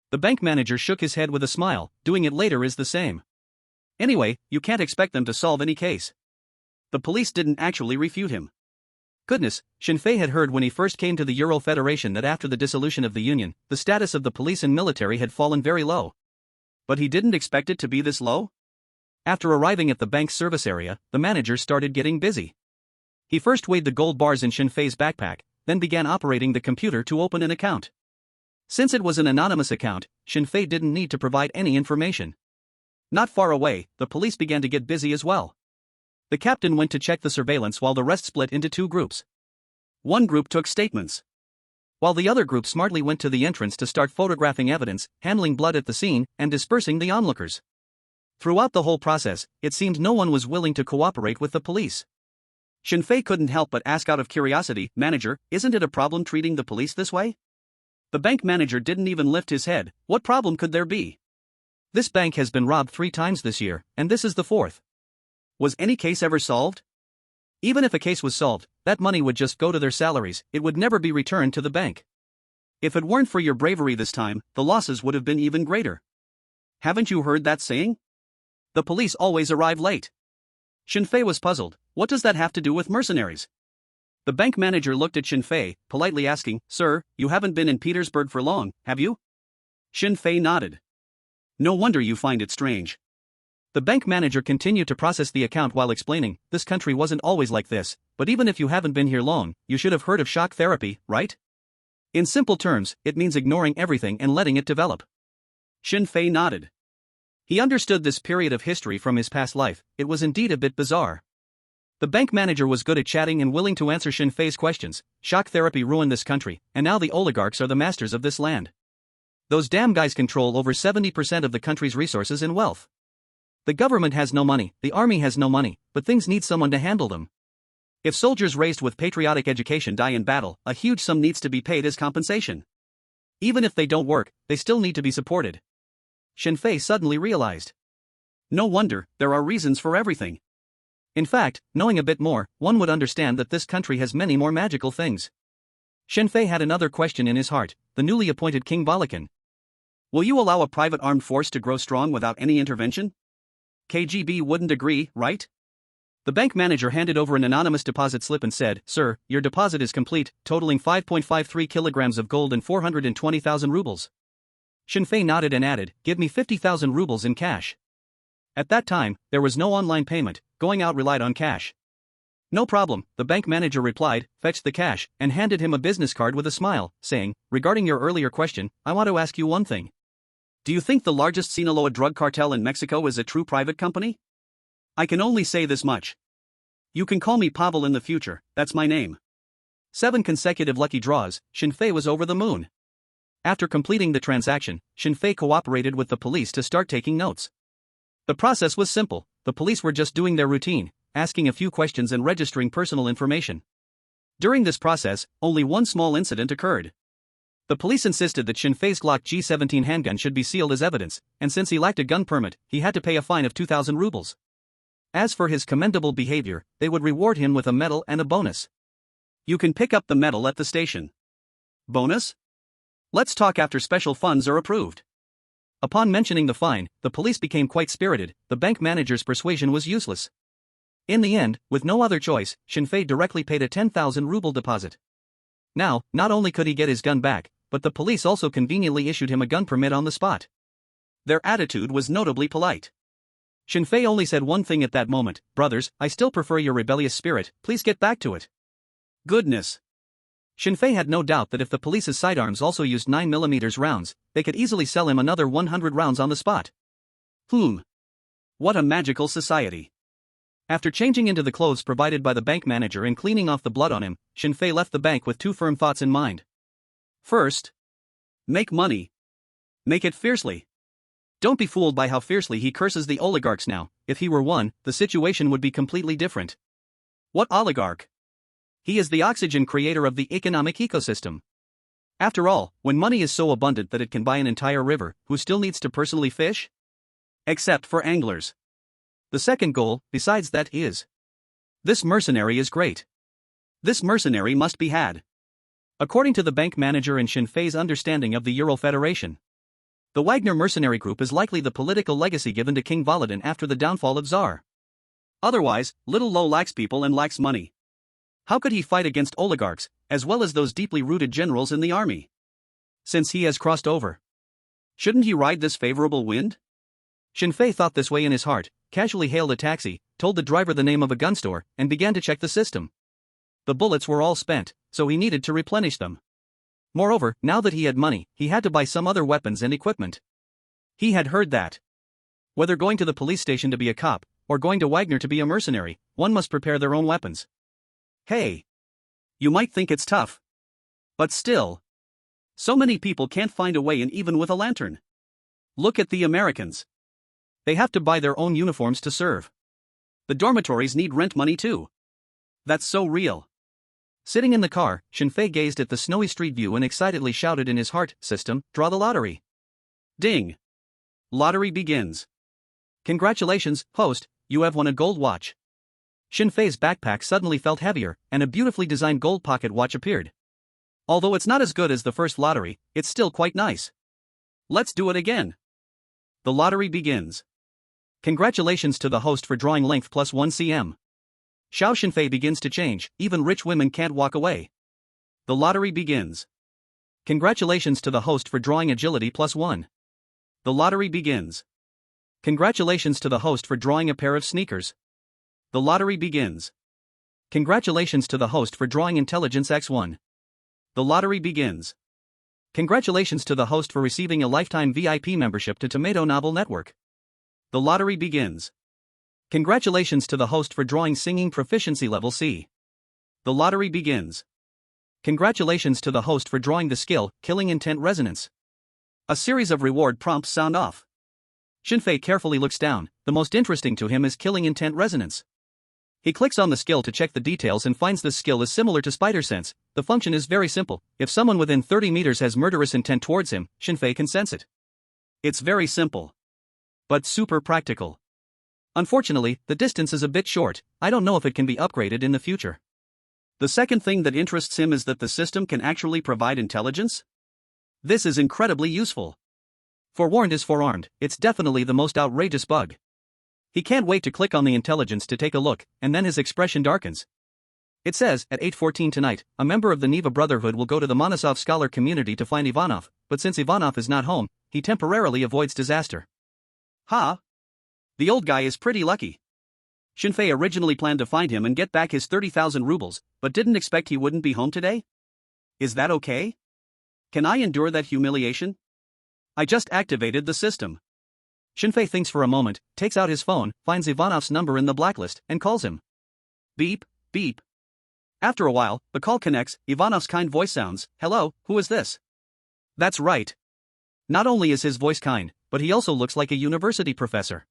Speaker 1: The bank manager shook his head with a smile, "Doing it later is the same. Anyway, you can't expect them to solve any case." The police didn't actually refute him. Goodness, Shinfei had heard when he first came to the Euro Federation that after the dissolution of the Union, the status of the police and military had fallen very low. But he didn't expect it to be this low? After arriving at the bank's service area, the manager started getting busy. He first weighed the gold bars in Shinfei's backpack, then began operating the computer to open an account. Since it was an anonymous account, Shinfei didn't need to provide any information. Not far away, the police began to get busy as well. The captain went to check the surveillance while the rest split into two groups. One group took statements, while the other group smartly went to the entrance to start photographing evidence, handling blood at the scene, and dispersing the onlookers. Throughout the whole process, it seemed no one was willing to cooperate with the police. Shinfei couldn't help but ask out of curiosity, "Manager, isn't it a problem treating the police this way?" The bank manager didn't even lift his head. What problem could there be? This bank has been robbed 3 times this year, and this is the 4th. Was any case ever solved? Even if a case was solved, that money would just go to their salaries, it would never be returned to the bank. If it weren't for your bravery this time, the losses would have been even greater. Haven't you heard that saying? The police always arrive late. Shinfei was puzzled. What does that have to do with mercenaries? The bank manager looked at Shinfei, politely asking, "Sir, you haven't been in Petersburg for long, have you?" Shinfei nodded. "No wonder you find it strange." The bank manager continued to process the account while explaining, "This country wasn't always like this, but even if you haven't been here long, you should have heard of shock therapy, right? In simple terms, it means ignoring everything and letting it develop." Shinfei nodded. He understood this period of history from his past life. It was indeed a bit bizarre. The bank manager was good at chatting and willing to answer Shinfei's questions. Shock therapy ruined this country, and now the oligarchs are the masters of this land. Those damn guys control over 70% of the country's resources and wealth. The government has no money, the army has no money, but things need someone to handle them. If soldiers raised with patriotic education die in battle, a huge sum needs to be paid as compensation. Even if they don't work, they still need to be supported. Shinfei suddenly realized. No wonder, there are reasons for everything. In fact, knowing a bit more, one would understand that this country has many more magical things. Shinfei had another question in his heart, the newly appointed King Balakan. Will you allow a private armed force to grow strong without any intervention? KGB wouldn't agree, right? The bank manager handed over an anonymous deposit slip and said, "Sir, your deposit is complete, totaling 5.53 kilograms of gold and 420,000 rubles. Shinfei nodded and added, "Give me 50,000 rubles in cash." At that time, there was no online payment, going out relied on cash. "No problem," the bank manager replied, fetched the cash, and handed him a business card with a smile, saying, "Regarding your earlier question, I want to ask you one thing. Do you think the largest Sinaloa drug cartel in Mexico is a true private company? I can only say this much. You can call me Pavel in the future, that's my name." 7 consecutive lucky draws, Shinfei was over the moon. After completing the transaction, Shinfei cooperated with the police to start taking notes. The process was simple, the police were just doing their routine, asking a few questions and registering personal information. During this process, only one small incident occurred. The police insisted that Shinfei's Glock G17 handgun should be sealed as evidence, and since he lacked a gun permit, he had to pay a fine of 2,000 rubles. As for his commendable behavior, they would reward him with a medal and a bonus. You can pick up the medal at the station. Bonus? Let's talk after special funds are approved. Upon mentioning the fine, the police became quite spirited, the bank manager's persuasion was useless. In the end, with no other choice, Shinfei directly paid a 10,000 ruble deposit. Now, not only could he get his gun back, but the police also conveniently issued him a gun permit on the spot. Their attitude was notably polite. Shinfei only said one thing at that moment, "Brothers, I still prefer your rebellious spirit, please get back to it." Goodness. Shinfei had no doubt that if the police's sidearms also used 9mm rounds, they could easily sell him another 100 rounds on the spot. What a magical society. After changing into the clothes provided by the bank manager and cleaning off the blood on him, Shinfei left the bank with 2 firm thoughts in mind. First, make money. Make it fiercely. Don't be fooled by how fiercely he curses the oligarchs now. If he were one, the situation would be completely different. What oligarch? He is the oxygen creator of the economic ecosystem. After all, when money is so abundant that it can buy an entire river, who still needs to personally fish? Except for anglers. The second goal, besides that, is: this mercenary is great. This mercenary must be had. According to the bank manager and Shinfei's understanding of the Ural Federation, the Wagner mercenary group is likely the political legacy given to King Volodin after the downfall of Tsar. Otherwise, Little Lo lacks people and lacks money. How could he fight against oligarchs, as well as those deeply rooted generals in the army? Since he has crossed over, shouldn't he ride this favorable wind? Shinfei thought this way in his heart, casually hailed a taxi, told the driver the name of a gun store, and began to check the system. The bullets were all spent, so he needed to replenish them. Moreover, now that he had money, he had to buy some other weapons and equipment. He had heard that Whether going to the police station to be a cop, or going to Wagner to be a mercenary, one must prepare their own weapons. Hey! You might think it's tough. But still. So many people can't find a way in even with a lantern. Look at the Americans. They have to buy their own uniforms to serve. The dormitories need rent money too. That's so real. Sitting in the car, Shinfei gazed at the snowy street view and excitedly shouted in his heart, "System, draw the lottery." Ding! Lottery begins. Congratulations, host, you have won a gold watch. Shinfei's backpack suddenly felt heavier, and a beautifully designed gold pocket watch appeared. Although it's not as good as the first lottery, it's still quite nice. Let's do it again. The lottery begins. Congratulations to the host for drawing length plus 1 cm. Xiao Shinfei begins to change, even rich women can't walk away. The lottery begins. Congratulations to the host for drawing agility plus 1. The lottery begins. Congratulations to the host for drawing a pair of sneakers. The lottery begins. Congratulations to the host for drawing intelligence x1. The lottery begins. Congratulations to the host for receiving a lifetime VIP membership to Tomato Novel Network. The lottery begins. Congratulations to the host for drawing singing proficiency level C. The lottery begins. Congratulations to the host for drawing the skill, killing intent resonance. A series of reward prompts sound off. Shinfei carefully looks down. The most interesting to him is killing intent resonance. He clicks on the skill to check the details and finds this skill is similar to spider sense. The function is very simple. If someone within 30 meters has murderous intent towards him, Shinfei can sense it. It's very simple. But super practical. Unfortunately, the distance is a bit short. I don't know if it can be upgraded in the future. The second thing that interests him is that the system can actually provide intelligence. This is incredibly useful. Forewarned is forearmed, it's definitely the most outrageous bug. He can't wait to click on the intelligence to take a look, and then his expression darkens. It says, at 8:14 tonight, a member of the Neva Brotherhood will go to the Monosov scholar community to find Ivanov, but since Ivanov is not home, he temporarily avoids disaster. Ha! The old guy is pretty lucky. Shinfei originally planned to find him and get back his 30,000 rubles, but didn't expect he wouldn't be home today? Is that okay? Can I endure that humiliation? I just activated the system. Shinfei thinks for a moment, takes out his phone, finds Ivanov's number in the blacklist, and calls him. Beep, beep. After a while, the call connects, Ivanov's kind voice sounds, "Hello, who is this?" That's right. Not only is his voice kind, but he also looks like a university professor.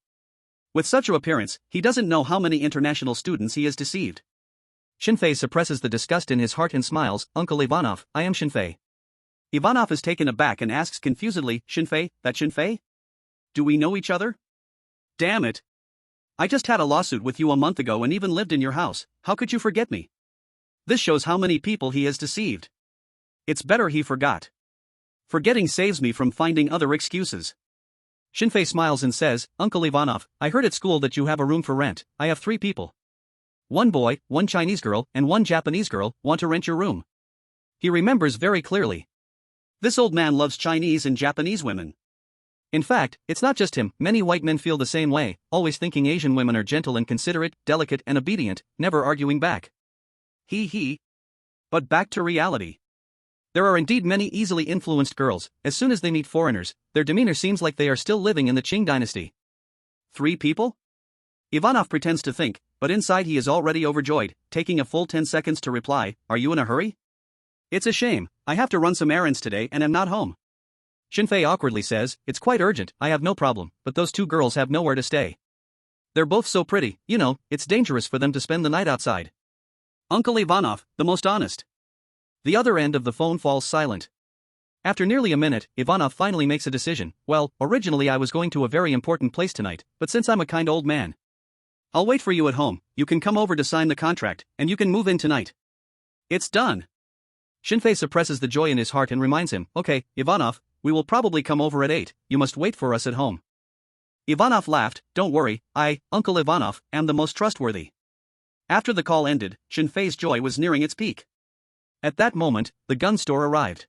Speaker 1: With such an appearance, he doesn't know how many international students he has deceived. Shinfei suppresses the disgust in his heart and smiles, "Uncle Ivanov, I am Shinfei." Ivanov is taken aback and asks confusedly, "Shinfei, that Shinfei? Do we know each other? Damn it. I just had a lawsuit with you a month ago and even lived in your house, how could you forget me?" This shows how many people he has deceived. It's better he forgot. Forgetting saves me from finding other excuses. Shinfei smiles and says, "Uncle Ivanov, I heard at school that you have a room for rent. I have 3 people. 1 boy, 1 Chinese girl, and 1 Japanese girl want to rent your room." He remembers very clearly. This old man loves Chinese and Japanese women. In fact, it's not just him, many white men feel the same way, always thinking Asian women are gentle and considerate, delicate and obedient, never arguing back. He. But back to reality. There are indeed many easily influenced girls. As soon as they meet foreigners, their demeanor seems like they are still living in the Qing dynasty. 3 people? Ivanov pretends to think, but inside he is already overjoyed, taking a full 10 seconds to reply, "Are you in a hurry?" "It's a shame, I have to run some errands today and am not home." Shinfei awkwardly says, "It's quite urgent, I have no problem, but those 2 girls have nowhere to stay. They're both so pretty, you know, it's dangerous for them to spend the night outside." Uncle Ivanov, the most honest. The other end of the phone falls silent. After nearly a minute, Ivanov finally makes a decision. "Well, originally I was going to a very important place tonight, but since I'm a kind old man, I'll wait for you at home, you can come over to sign the contract, and you can move in tonight." It's done. Shinfei suppresses the joy in his heart and reminds him, "Okay, Ivanov, we will probably come over at 8, you must wait for us at home." Ivanov laughed, "Don't worry, Uncle Ivanov, am the most trustworthy." After the call ended, Shinfei's joy was nearing its peak. At that moment, the gun store arrived.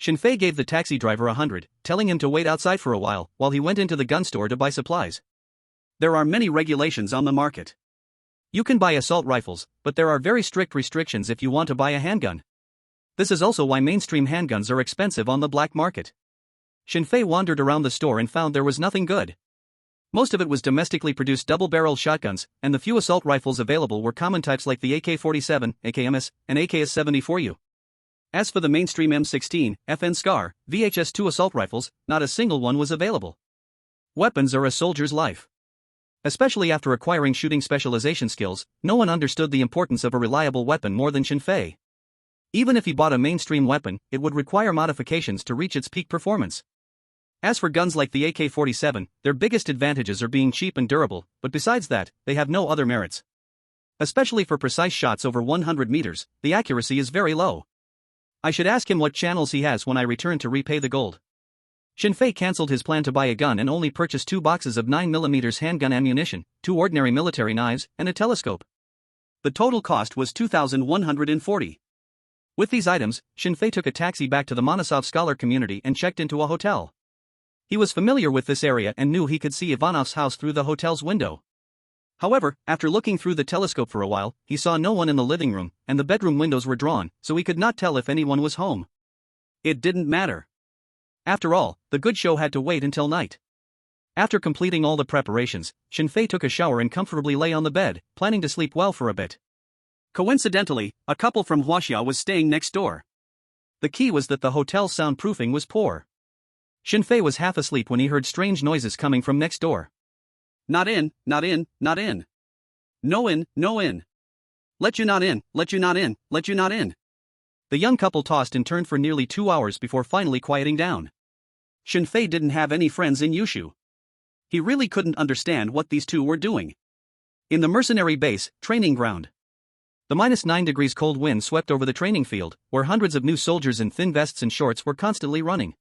Speaker 1: Shinfei gave the taxi driver 100, telling him to wait outside for a while he went into the gun store to buy supplies. There are many regulations on the market. You can buy assault rifles, but there are very strict restrictions if you want to buy a handgun. This is also why mainstream handguns are expensive on the black market. Shinfei wandered around the store and found there was nothing good. Most of it was domestically produced double-barreled shotguns, and the few assault rifles available were common types like the AK-47, AKMS, and AKS-74U. As for the mainstream M16, FN SCAR, VHS-2 assault rifles, not a single one was available. Weapons are a soldier's life. Especially after acquiring shooting specialization skills, no one understood the importance of a reliable weapon more than Shin Fei. Even if he bought a mainstream weapon, it would require modifications to reach its peak performance. As for guns like the AK-47, their biggest advantages are being cheap and durable, but besides that, they have no other merits. Especially for precise shots over 100 meters, the accuracy is very low. I should ask him what channels he has when I return to repay the gold. Shin Fei cancelled his plan to buy a gun and only purchased 2 boxes of 9mm handgun ammunition, 2 ordinary military knives, and a telescope. The total cost was 2,140. With these items, Shin Fei took a taxi back to the Monosov scholar community and checked into a hotel. He was familiar with this area and knew he could see Ivanov's house through the hotel's window. However, after looking through the telescope for a while, he saw no one in the living room, and the bedroom windows were drawn, so he could not tell if anyone was home. It didn't matter. After all, the good show had to wait until night. After completing all the preparations, Shin Fei took a shower and comfortably lay on the bed, planning to sleep well for a bit. Coincidentally, a couple from Huaxia was staying next door. The key was that the hotel's soundproofing was poor. Shin Fei was half asleep when he heard strange noises coming from next door. Not in, not in, not in. No in, no in. Let you not in, let you not in, let you not in. The young couple tossed and turned for nearly 2 hours before finally quieting down. Shin Fei didn't have any friends in Yushu. He really couldn't understand what these two were doing. In the mercenary base, training ground. The -9 degrees cold wind swept over the training field, where hundreds of new soldiers in thin vests and shorts were constantly running.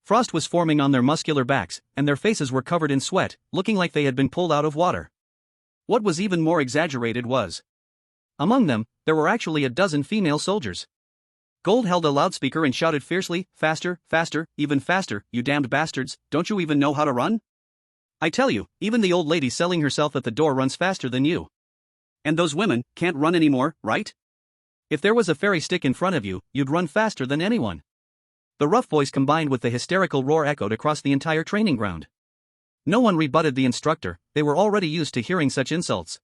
Speaker 1: Frost was forming on their muscular backs, and their faces were covered in sweat, looking like they had been pulled out of water. What was even more exaggerated was, among them, there were actually a dozen female soldiers. Gold held a loudspeaker and shouted fiercely, "Faster, faster, even faster, you damned bastards, don't you even know how to run? I tell you, even the old lady selling herself at the door runs faster than you. And those women can't run anymore, right? If there was a fairy stick in front of you, you'd run faster than anyone." The rough voice combined with the hysterical roar echoed across the entire training ground. No one rebutted the instructor, they were already used to hearing such insults.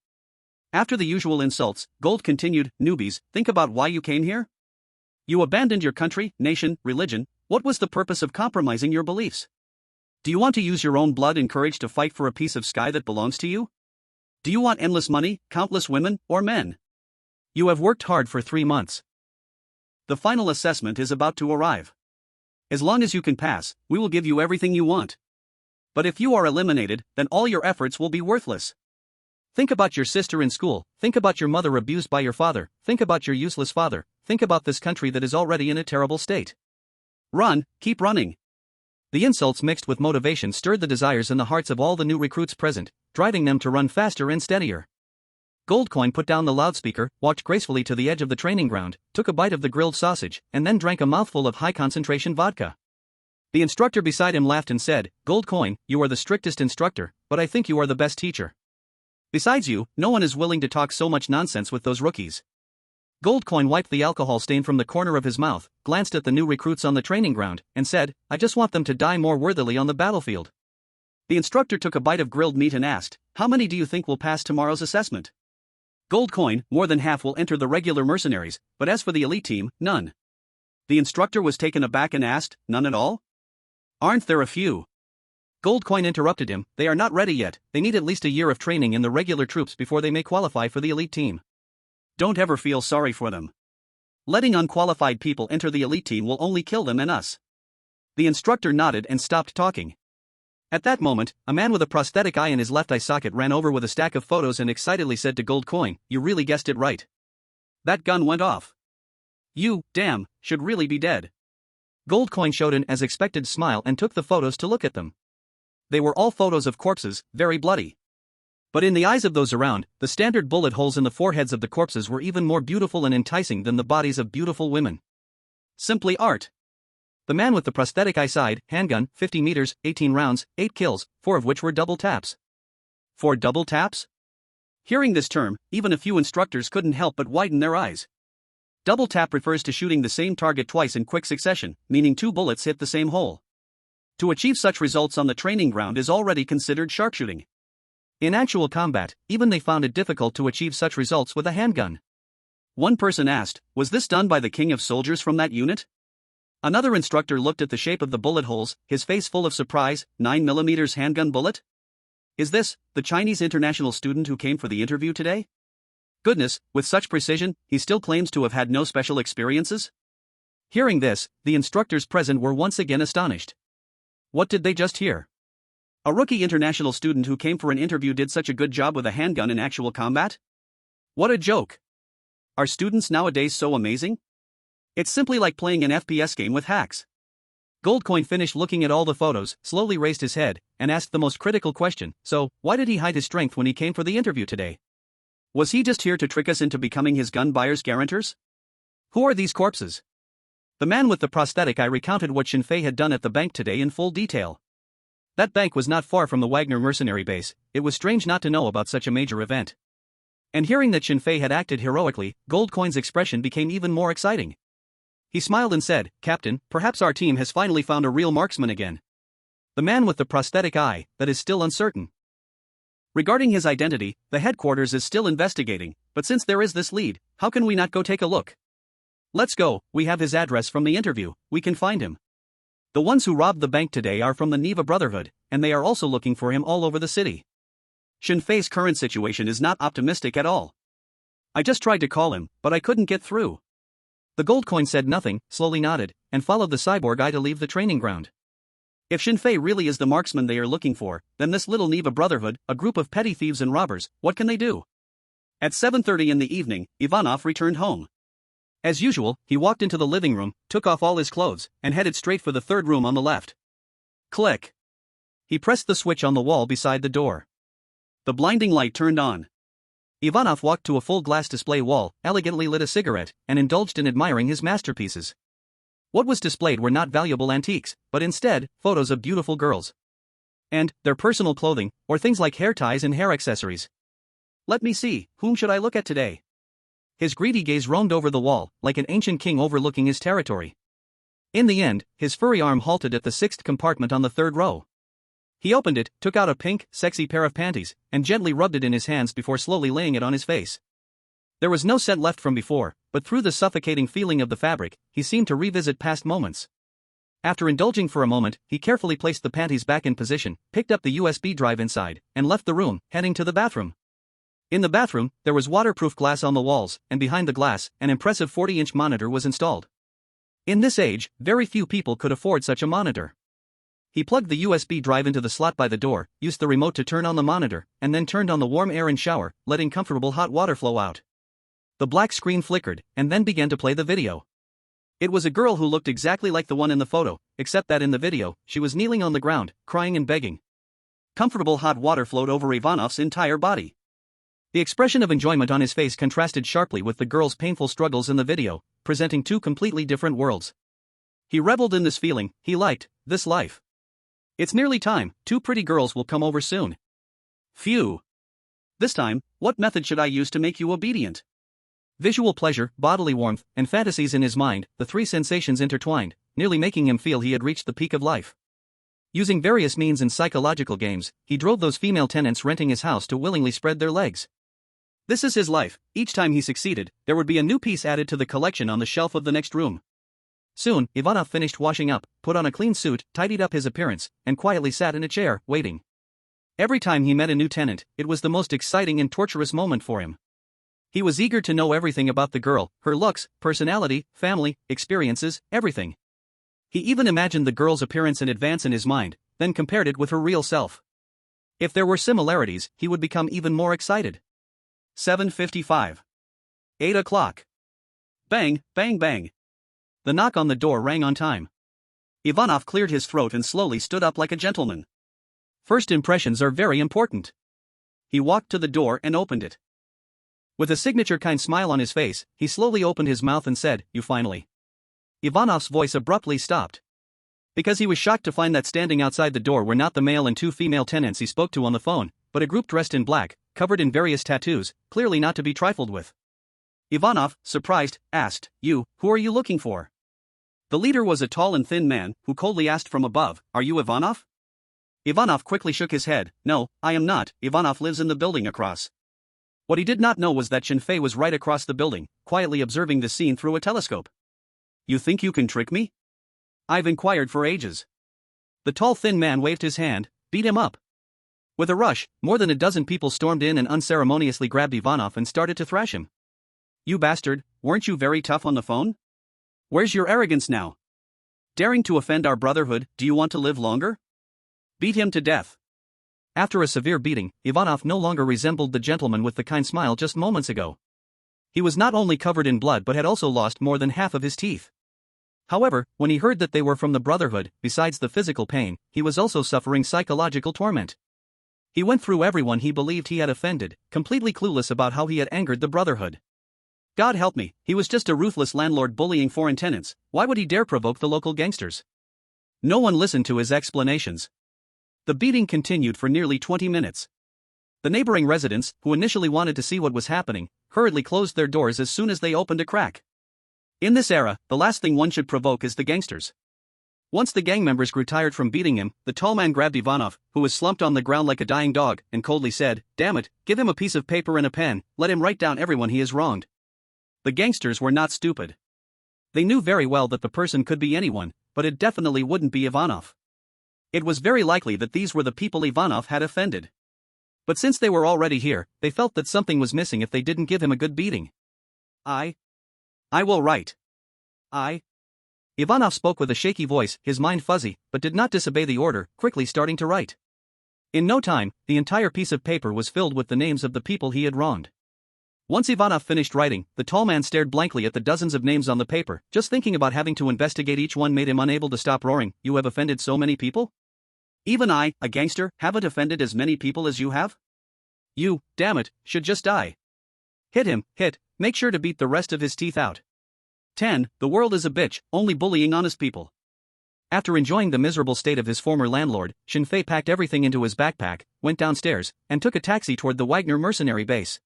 Speaker 1: After the usual insults, Gold continued, "Newbies, think about why you came here. You abandoned your country, nation, religion. What was the purpose of compromising your beliefs? Do you want to use your own blood and courage to fight for a piece of sky that belongs to you? Do you want endless money, countless women, or men? You have worked hard for 3 months. The final assessment is about to arrive. As long as you can pass, we will give you everything you want. But if you are eliminated, then all your efforts will be worthless. Think about your sister in school, think about your mother abused by your father, think about your useless father, think about this country that is already in a terrible state. Run, keep running." The insults mixed with motivation stirred the desires in the hearts of all the new recruits present, driving them to run faster and steadier. Goldcoin put down the loudspeaker, walked gracefully to the edge of the training ground, took a bite of the grilled sausage, and then drank a mouthful of high-concentration vodka. The instructor beside him laughed and said, "Goldcoin, you are the strictest instructor, but I think you are the best teacher. Besides you, no one is willing to talk so much nonsense with those rookies." Goldcoin wiped the alcohol stain from the corner of his mouth, glanced at the new recruits on the training ground, and said, "I just want them to die more worthily on the battlefield." The instructor took a bite of grilled meat and asked, "How many do you think will pass tomorrow's assessment?" Goldcoin, more than half will enter the regular mercenaries, but as for the elite team, none. The instructor was taken aback and asked, "None at all? Aren't there a few?" Goldcoin interrupted him, "They are not ready yet, they need at least a year of training in the regular troops before they may qualify for the elite team. Don't ever feel sorry for them. Letting unqualified people enter the elite team will only kill them and us." The instructor nodded and stopped talking. At that moment, a man with a prosthetic eye in his left eye socket ran over with a stack of photos and excitedly said to Goldcoin, "You really guessed it right. That gun went off. You, damn, should really be dead." Goldcoin showed an as expected smile and took the photos to look at them. They were all photos of corpses, very bloody. But in the eyes of those around, the standard bullet holes in the foreheads of the corpses were even more beautiful and enticing than the bodies of beautiful women. Simply art. The man with the prosthetic eye sighed, "Handgun, 50 meters, 18 rounds, 8 kills, 4 of which were double taps." 4 double taps? Hearing this term, even a few instructors couldn't help but widen their eyes. Double tap refers to shooting the same target twice in quick succession, meaning 2 bullets hit the same hole. To achieve such results on the training ground is already considered sharpshooting. In actual combat, even they found it difficult to achieve such results with a handgun. One person asked, "Was this done by the king of soldiers from that unit?" Another instructor looked at the shape of the bullet holes, his face full of surprise. 9mm handgun bullet? Is this the Chinese international student who came for the interview today? Goodness, with such precision, he still claims to have had no special experiences? Hearing this, the instructors present were once again astonished. What did they just hear? A rookie international student who came for an interview did such a good job with a handgun in actual combat? What a joke! Are students nowadays so amazing? It's simply like playing an FPS game with hacks. Goldcoin finished looking at all the photos, slowly raised his head, and asked the most critical question: so, why did he hide his strength when he came for the interview today? Was he just here to trick us into becoming his gun buyer's guarantors? Who are these corpses? The man with the prosthetic eye recounted what Shinfei had done at the bank today in full detail. That bank was not far from the Wagner mercenary base. It was strange not to know about such a major event. And hearing that Shinfei had acted heroically, Goldcoin's expression became even more exciting. He smiled and said, "Captain, perhaps our team has finally found a real marksman again. The man with the prosthetic eye, that is still uncertain. Regarding his identity, the headquarters is still investigating, but since there is this lead, how can we not go take a look? Let's go, we have his address from the interview, we can find him. The ones who robbed the bank today are from the Neva Brotherhood, and they are also looking for him all over the city. Shinfei's current situation is not optimistic at all. I just tried to call him, but I couldn't get through." The Goldcoin said nothing, slowly nodded, and followed the cyborg eye to leave the training ground. If Shinfei really is the marksman they are looking for, then this little Neva Brotherhood, a group of petty thieves and robbers, what can they do? At 7:30 in the evening, Ivanov returned home. As usual, he walked into the living room, took off all his clothes, and headed straight for the third room on the left. Click. He pressed the switch on the wall beside the door. The blinding light turned on. Ivanov walked to a full glass display wall, elegantly lit a cigarette, and indulged in admiring his masterpieces. What was displayed were not valuable antiques, but instead, photos of beautiful girls. And their personal clothing, or things like hair ties and hair accessories. Let me see, whom should I look at today? His greedy gaze roamed over the wall, like an ancient king overlooking his territory. In the end, his furry arm halted at the sixth compartment on the third row. He opened it, took out a pink, sexy pair of panties, and gently rubbed it in his hands before slowly laying it on his face. There was no scent left from before, but through the suffocating feeling of the fabric, he seemed to revisit past moments. After indulging for a moment, he carefully placed the panties back in position, picked up the USB drive inside, and left the room, heading to the bathroom. In the bathroom, there was waterproof glass on the walls, and behind the glass, an impressive 40-inch monitor was installed. In this age, very few people could afford such a monitor. He plugged the USB drive into the slot by the door, used the remote to turn on the monitor, and then turned on the warm air and shower, letting comfortable hot water flow out. The black screen flickered, and then began to play the video. It was a girl who looked exactly like the one in the photo, except that in the video, she was kneeling on the ground, crying and begging. Comfortable hot water flowed over Ivanov's entire body. The expression of enjoyment on his face contrasted sharply with the girl's painful struggles in the video, presenting two completely different worlds. He reveled in this feeling, he liked this life. It's nearly time, 2 pretty girls will come over soon. Phew. This time, what method should I use to make you obedient? Visual pleasure, bodily warmth, and fantasies in his mind, the 3 sensations intertwined, nearly making him feel he had reached the peak of life. Using various means and psychological games, he drove those female tenants renting his house to willingly spread their legs. This is his life. Each time he succeeded, there would be a new piece added to the collection on the shelf of the next room. Soon, Ivanov finished washing up, put on a clean suit, tidied up his appearance, and quietly sat in a chair, waiting. Every time he met a new tenant, it was the most exciting and torturous moment for him. He was eager to know everything about the girl, her looks, personality, family, experiences, everything. He even imagined the girl's appearance in advance in his mind, then compared it with her real self. If there were similarities, he would become even more excited. 7:55. 8 o'clock. Bang, bang, bang. The knock on the door rang on time. Ivanov cleared his throat and slowly stood up like a gentleman. First impressions are very important. He walked to the door and opened it. With a signature kind smile on his face, he slowly opened his mouth and said, "You finally." Ivanov's voice abruptly stopped. Because he was shocked to find that standing outside the door were not the male and 2 female tenants he spoke to on the phone, but a group dressed in black, covered in various tattoos, clearly not to be trifled with. Ivanov, surprised, asked, "You, who are you looking for?" The leader was a tall and thin man, who coldly asked from above, "Are you Ivanov?" Ivanov quickly shook his head. "No, I am not, Ivanov lives in the building across." What he did not know was that Shinfei was right across the building, quietly observing the scene through a telescope. "You think you can trick me?" "I've inquired for ages." The tall thin man waved his hand. "Beat him up." With a rush, more than a dozen people stormed in and unceremoniously grabbed Ivanov and started to thrash him. "You bastard, weren't you very tough on the phone? Where's your arrogance now? Daring to offend our brotherhood, do you want to live longer? Beat him to death." After a severe beating, Ivanov no longer resembled the gentleman with the kind smile just moments ago. He was not only covered in blood but had also lost more than half of his teeth. However, when he heard that they were from the Brotherhood, besides the physical pain, he was also suffering psychological torment. He went through everyone he believed he had offended, completely clueless about how he had angered the Brotherhood. God help me, he was just a ruthless landlord bullying foreign tenants. Why would he dare provoke the local gangsters? No one listened to his explanations. The beating continued for nearly 20 minutes. The neighboring residents, who initially wanted to see what was happening, hurriedly closed their doors as soon as they opened a crack. In this era, the last thing one should provoke is the gangsters. Once the gang members grew tired from beating him, the tall man grabbed Ivanov, who was slumped on the ground like a dying dog, and coldly said, "Damn it, give him a piece of paper and a pen, let him write down everyone he has wronged." The gangsters were not stupid. They knew very well that the person could be anyone, but it definitely wouldn't be Ivanov. It was very likely that these were the people Ivanov had offended. But since they were already here, they felt that something was missing if they didn't give him a good beating. I will write. Ivanov spoke with a shaky voice, his mind fuzzy, but did not disobey the order, quickly starting to write. In no time, the entire piece of paper was filled with the names of the people he had wronged. Once Ivanov finished writing, the tall man stared blankly at the dozens of names on the paper. Just thinking about having to investigate each one made him unable to stop roaring. "You have offended so many people? Even I, a gangster, haven't offended as many people as you have? You, damn it, should just die. Hit him, hit, make sure to beat the rest of his teeth out. 10. The world is a bitch, only bullying honest people." After enjoying the miserable state of his former landlord, Shinfei packed everything into his backpack, went downstairs, and took a taxi toward the Wagner mercenary base.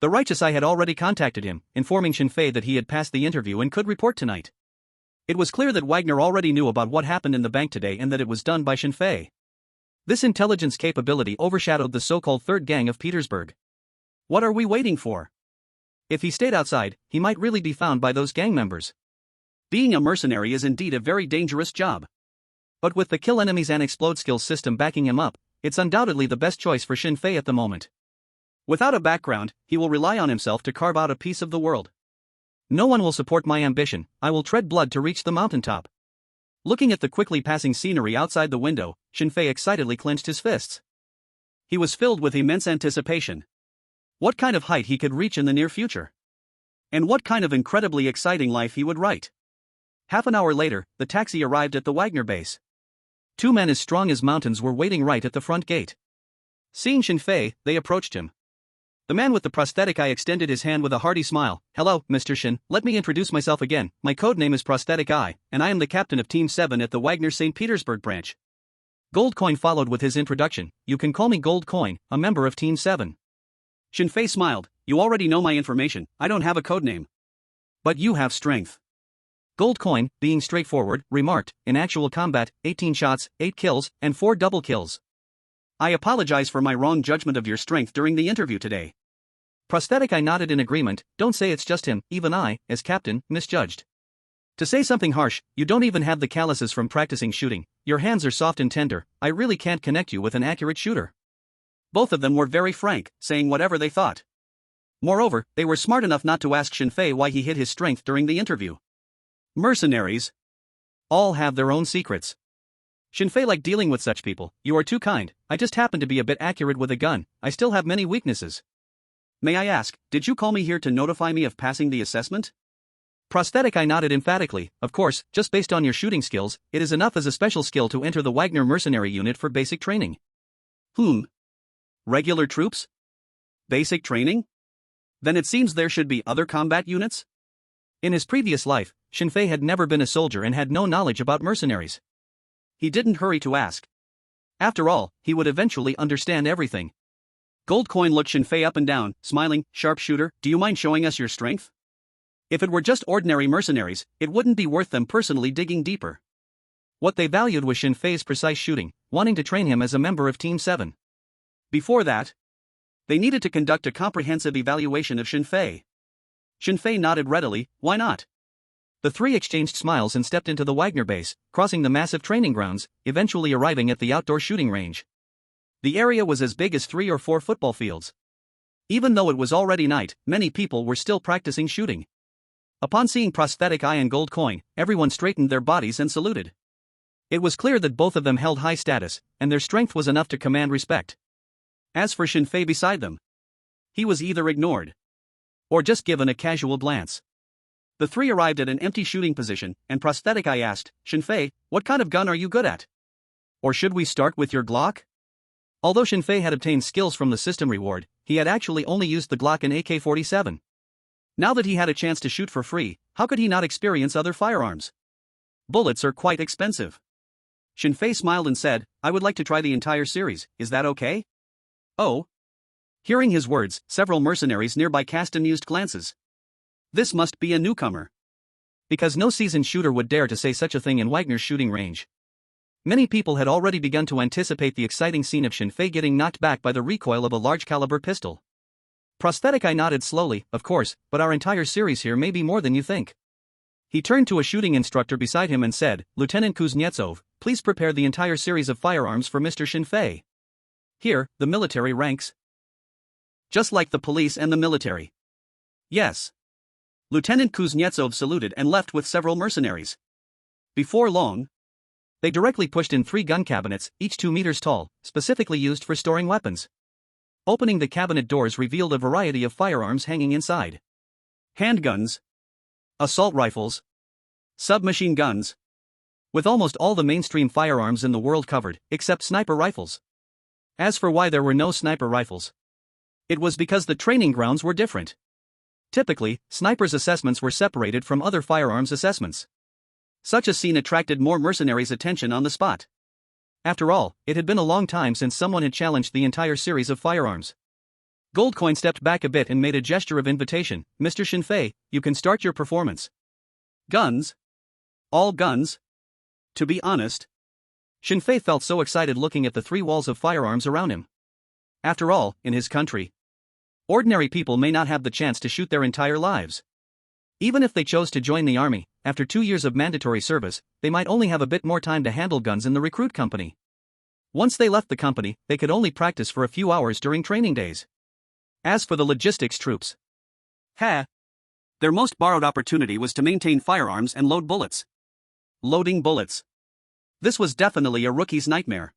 Speaker 1: The righteous eye had already contacted him, informing Shinfei that he had passed the interview and could report tonight. It was clear that Wagner already knew about what happened in the bank today and that it was done by Shinfei. This intelligence capability overshadowed the so-called third gang of Petersburg. What are we waiting for? If he stayed outside, he might really be found by those gang members. Being a mercenary is indeed a very dangerous job. But with the kill enemies and explode skills system backing him up, it's undoubtedly the best choice for Shinfei at the moment. Without a background, he will rely on himself to carve out a piece of the world. "No one will support my ambition, I will tread blood to reach the mountaintop." Looking at the quickly passing scenery outside the window, Shinfei excitedly clenched his fists. He was filled with immense anticipation. What kind of height he could reach in the near future? And what kind of incredibly exciting life he would write. Half an hour later, the taxi arrived at the Wagner base. Two men as strong as mountains were waiting right at the front gate. Seeing Shinfei, they approached him. The man with the prosthetic eye extended his hand with a hearty smile. "Hello, Mr. Shin, let me introduce myself again. My code name is Prosthetic Eye, and I am the captain of Team 7 at the Wagner St. Petersburg branch." Gold Coin followed with his introduction. "You can call me Gold Coin, a member of Team 7. Shinfei smiled. "You already know my information, I don't have a code name. But you have strength." Gold Coin, being straightforward, remarked, "In actual combat, 18 shots, 8 kills, and 4 double kills. I apologize for my wrong judgment of your strength during the interview today." Prosthetic Eye nodded in agreement. "Don't say it's just him, even I, as captain, misjudged. To say something harsh, you don't even have the calluses from practicing shooting, your hands are soft and tender, I really can't connect you with an accurate shooter." Both of them were very frank, saying whatever they thought. Moreover, they were smart enough not to ask Shinfei why he hid his strength during the interview. Mercenaries all have their own secrets. Shinfei liked dealing with such people. "You are too kind, I just happen to be a bit accurate with a gun, I still have many weaknesses. May I ask, did you call me here to notify me of passing the assessment?" Prosthetic Eye nodded emphatically. "Of course, just based on your shooting skills, it is enough as a special skill to enter the Wagner mercenary unit for basic training." Regular troops? Basic training? Then it seems there should be other combat units? In his previous life, Shinfei had never been a soldier and had no knowledge about mercenaries. He didn't hurry to ask. After all, he would eventually understand everything. Gold Coin looked Shinfei up and down, smiling. "Sharpshooter, do you mind showing us your strength?" If it were just ordinary mercenaries, it wouldn't be worth them personally digging deeper. What they valued was Shin Fei's precise shooting, wanting to train him as a member of Team 7. Before that, they needed to conduct a comprehensive evaluation of Shin Fei. Shin Fei nodded readily, why not? The three exchanged smiles and stepped into the Wagner base, crossing the massive training grounds, eventually arriving at the outdoor shooting range. The area was as big as 3 or 4 football fields. Even though it was already night, many people were still practicing shooting. Upon seeing prosthetic eye and gold coin, everyone straightened their bodies and saluted. It was clear that both of them held high status, and their strength was enough to command respect. As for Shin Fei beside them, he was either ignored or just given a casual glance. The three arrived at an empty shooting position, and prosthetic eye asked, Shin Fei, what kind of gun are you good at? Or should we start with your Glock? Although Shin Fei had obtained skills from the system reward, he had actually only used the Glock and AK-47. Now that he had a chance to shoot for free, how could he not experience other firearms? Bullets are quite expensive. Shin Fei smiled and said, I would like to try the entire series, is that okay? Oh. Hearing his words, several mercenaries nearby cast amused glances. This must be a newcomer. Because no seasoned shooter would dare to say such a thing in Wagner's shooting range. Many people had already begun to anticipate the exciting scene of Shin Fei getting knocked back by the recoil of a large-caliber pistol. Prosthetic Eye nodded slowly, of course, but our entire series here may be more than you think. He turned to a shooting instructor beside him and said, Lieutenant Kuznetsov, please prepare the entire series of firearms for Mr. Shin Fei. Here, the military ranks. Just like the police and the military. Yes. Lieutenant Kuznetsov saluted and left with several mercenaries. Before long, they directly pushed in 3 gun cabinets, each 2 meters tall, specifically used for storing weapons. Opening the cabinet doors revealed a variety of firearms hanging inside. Handguns, assault rifles, submachine guns. With almost all the mainstream firearms in the world covered, except sniper rifles. As for why there were no sniper rifles, it was because the training grounds were different. Typically, snipers' assessments were separated from other firearms assessments. Such a scene attracted more mercenaries' attention on the spot. After all, it had been a long time since someone had challenged the entire series of firearms. Goldcoin stepped back a bit and made a gesture of invitation. Mr. Shin Fei, you can start your performance. Guns? All guns? To be honest, Shin Fei felt so excited looking at the 3 walls of firearms around him. After all, in his country, ordinary people may not have the chance to shoot their entire lives. Even if they chose to join the army, after 2 years of mandatory service, they might only have a bit more time to handle guns in the recruit company. Once they left the company, they could only practice for a few hours during training days. As for the logistics troops, their most borrowed opportunity was to maintain firearms and load bullets. Loading bullets. This was definitely a rookie's nightmare.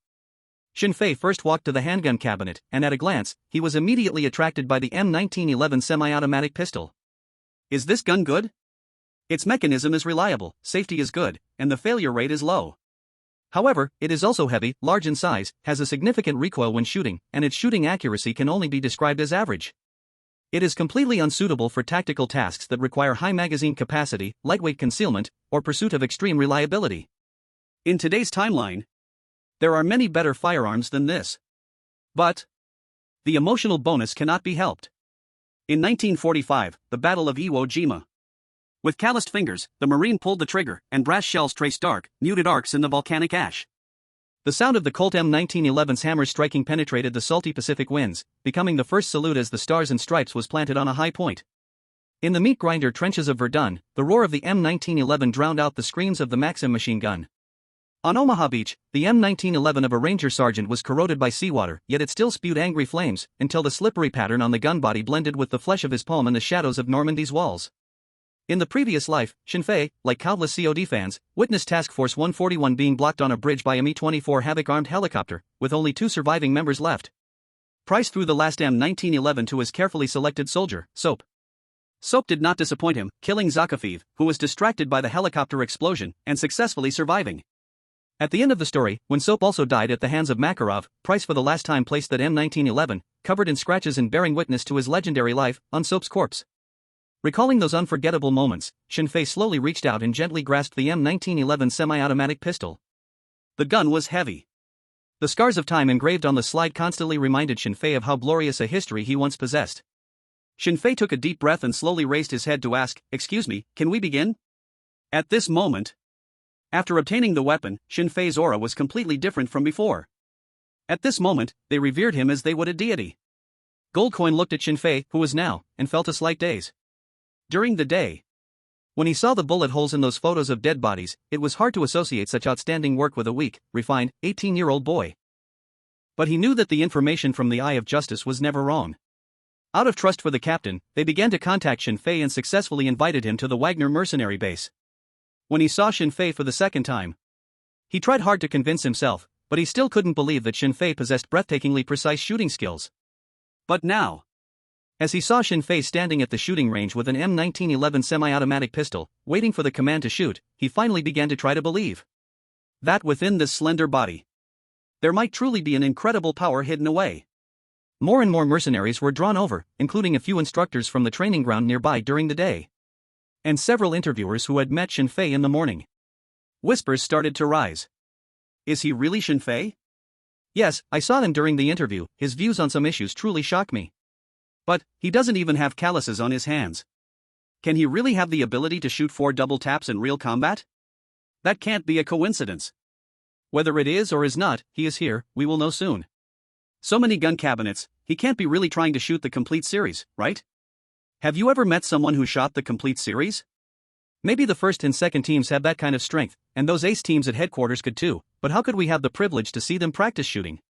Speaker 1: Shin Fei first walked to the handgun cabinet, and at a glance, he was immediately attracted by the M1911 semi-automatic pistol. Is this gun good? Its mechanism is reliable, safety is good, and the failure rate is low. However, it is also heavy, large in size, has a significant recoil when shooting, and its shooting accuracy can only be described as average. It is completely unsuitable for tactical tasks that require high magazine capacity, lightweight concealment, or pursuit of extreme reliability. In today's timeline, there are many better firearms than this. But the emotional bonus cannot be helped. In 1945, the Battle of Iwo Jima. With calloused fingers, the Marine pulled the trigger, and brass shells traced dark, muted arcs in the volcanic ash. The sound of the Colt M1911's hammer striking penetrated the salty Pacific winds, becoming the first salute as the Stars and Stripes was planted on a high point. In the meat grinder trenches of Verdun, the roar of the M1911 drowned out the screams of the Maxim machine gun. On Omaha Beach, the M1911 of a ranger sergeant was corroded by seawater, yet it still spewed angry flames, until the slippery pattern on the gun body blended with the flesh of his palm and the shadows of Normandy's walls. In the previous life, Shin Fei, like countless COD fans, witnessed Task Force 141 being blocked on a bridge by a Mi-24 Havoc armed helicopter, with only 2 surviving members left. Price threw the last M1911 to his carefully selected soldier, Soap. Soap did not disappoint him, killing Zakafev, who was distracted by the helicopter explosion, and successfully surviving. At the end of the story, when Soap also died at the hands of Makarov, Price for the last time placed that M1911, covered in scratches and bearing witness to his legendary life, on Soap's corpse. Recalling those unforgettable moments, Shin Fei slowly reached out and gently grasped the M1911 semi-automatic pistol. The gun was heavy. The scars of time engraved on the slide constantly reminded Shin Fei of how glorious a history he once possessed. Shinfei took a deep breath and slowly raised his head to ask, "Excuse me, can we begin?" At this moment, after obtaining the weapon, Shinfei's aura was completely different from before. At this moment, they revered him as they would a deity. Goldcoin looked at Shinfei, who was now, and felt a slight daze. During the day, when he saw the bullet holes in those photos of dead bodies, it was hard to associate such outstanding work with a weak, refined, 18-year-old boy. But he knew that the information from the Eye of Justice was never wrong. Out of trust for the captain, they began to contact Shinfei and successfully invited him to the Wagner mercenary base. When he saw Shinfei for the second time, he tried hard to convince himself, but he still couldn't believe that Shinfei possessed breathtakingly precise shooting skills. But now, as he saw Shinfei standing at the shooting range with an M1911 semi-automatic pistol, waiting for the command to shoot, he finally began to try to believe that within this slender body, there might truly be an incredible power hidden away. More and more mercenaries were drawn over, including a few instructors from the training ground nearby during the day, and several interviewers who had met Shinfei in the morning. Whispers started to rise. Is he really Shinfei? Yes, I saw him during the interview. His views on some issues truly shock me. But he doesn't even have calluses on his hands. Can he really have the ability to shoot 4 double taps in real combat? That can't be a coincidence. Whether it is or is not, he is here, we will know soon. So many gun cabinets, he can't be really trying to shoot the complete series, right? Have you ever met someone who shot the complete series? Maybe the first and second teams have that kind of strength, and those ace teams at headquarters could too, but how could we have the privilege to see them practice shooting?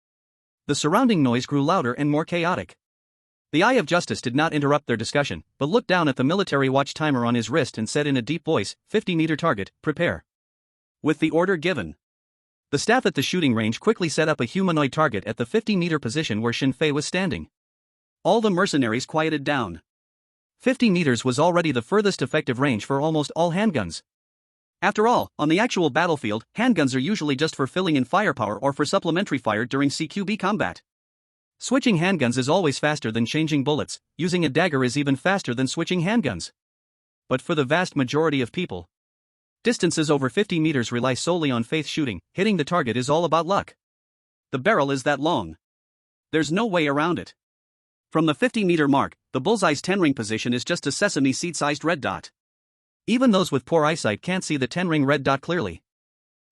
Speaker 1: The surrounding noise grew louder and more chaotic. The Eye of Justice did not interrupt their discussion, but looked down at the military watch timer on his wrist and said in a deep voice, 50-meter target, prepare. With the order given, the staff at the shooting range quickly set up a humanoid target at the 50-meter position where Shinfei was standing. All the mercenaries quieted down. 50 meters was already the furthest effective range for almost all handguns. After all, on the actual battlefield, handguns are usually just for filling in firepower or for supplementary fire during CQB combat. Switching handguns is always faster than changing bullets, using a dagger is even faster than switching handguns. But for the vast majority of people, distances over 50 meters rely solely on faith shooting. Hitting the target is all about luck. The barrel is that long. There's no way around it. From the 50-meter mark, the bullseye's 10-ring position is just a sesame seed-sized red dot. Even those with poor eyesight can't see the 10-ring red dot clearly.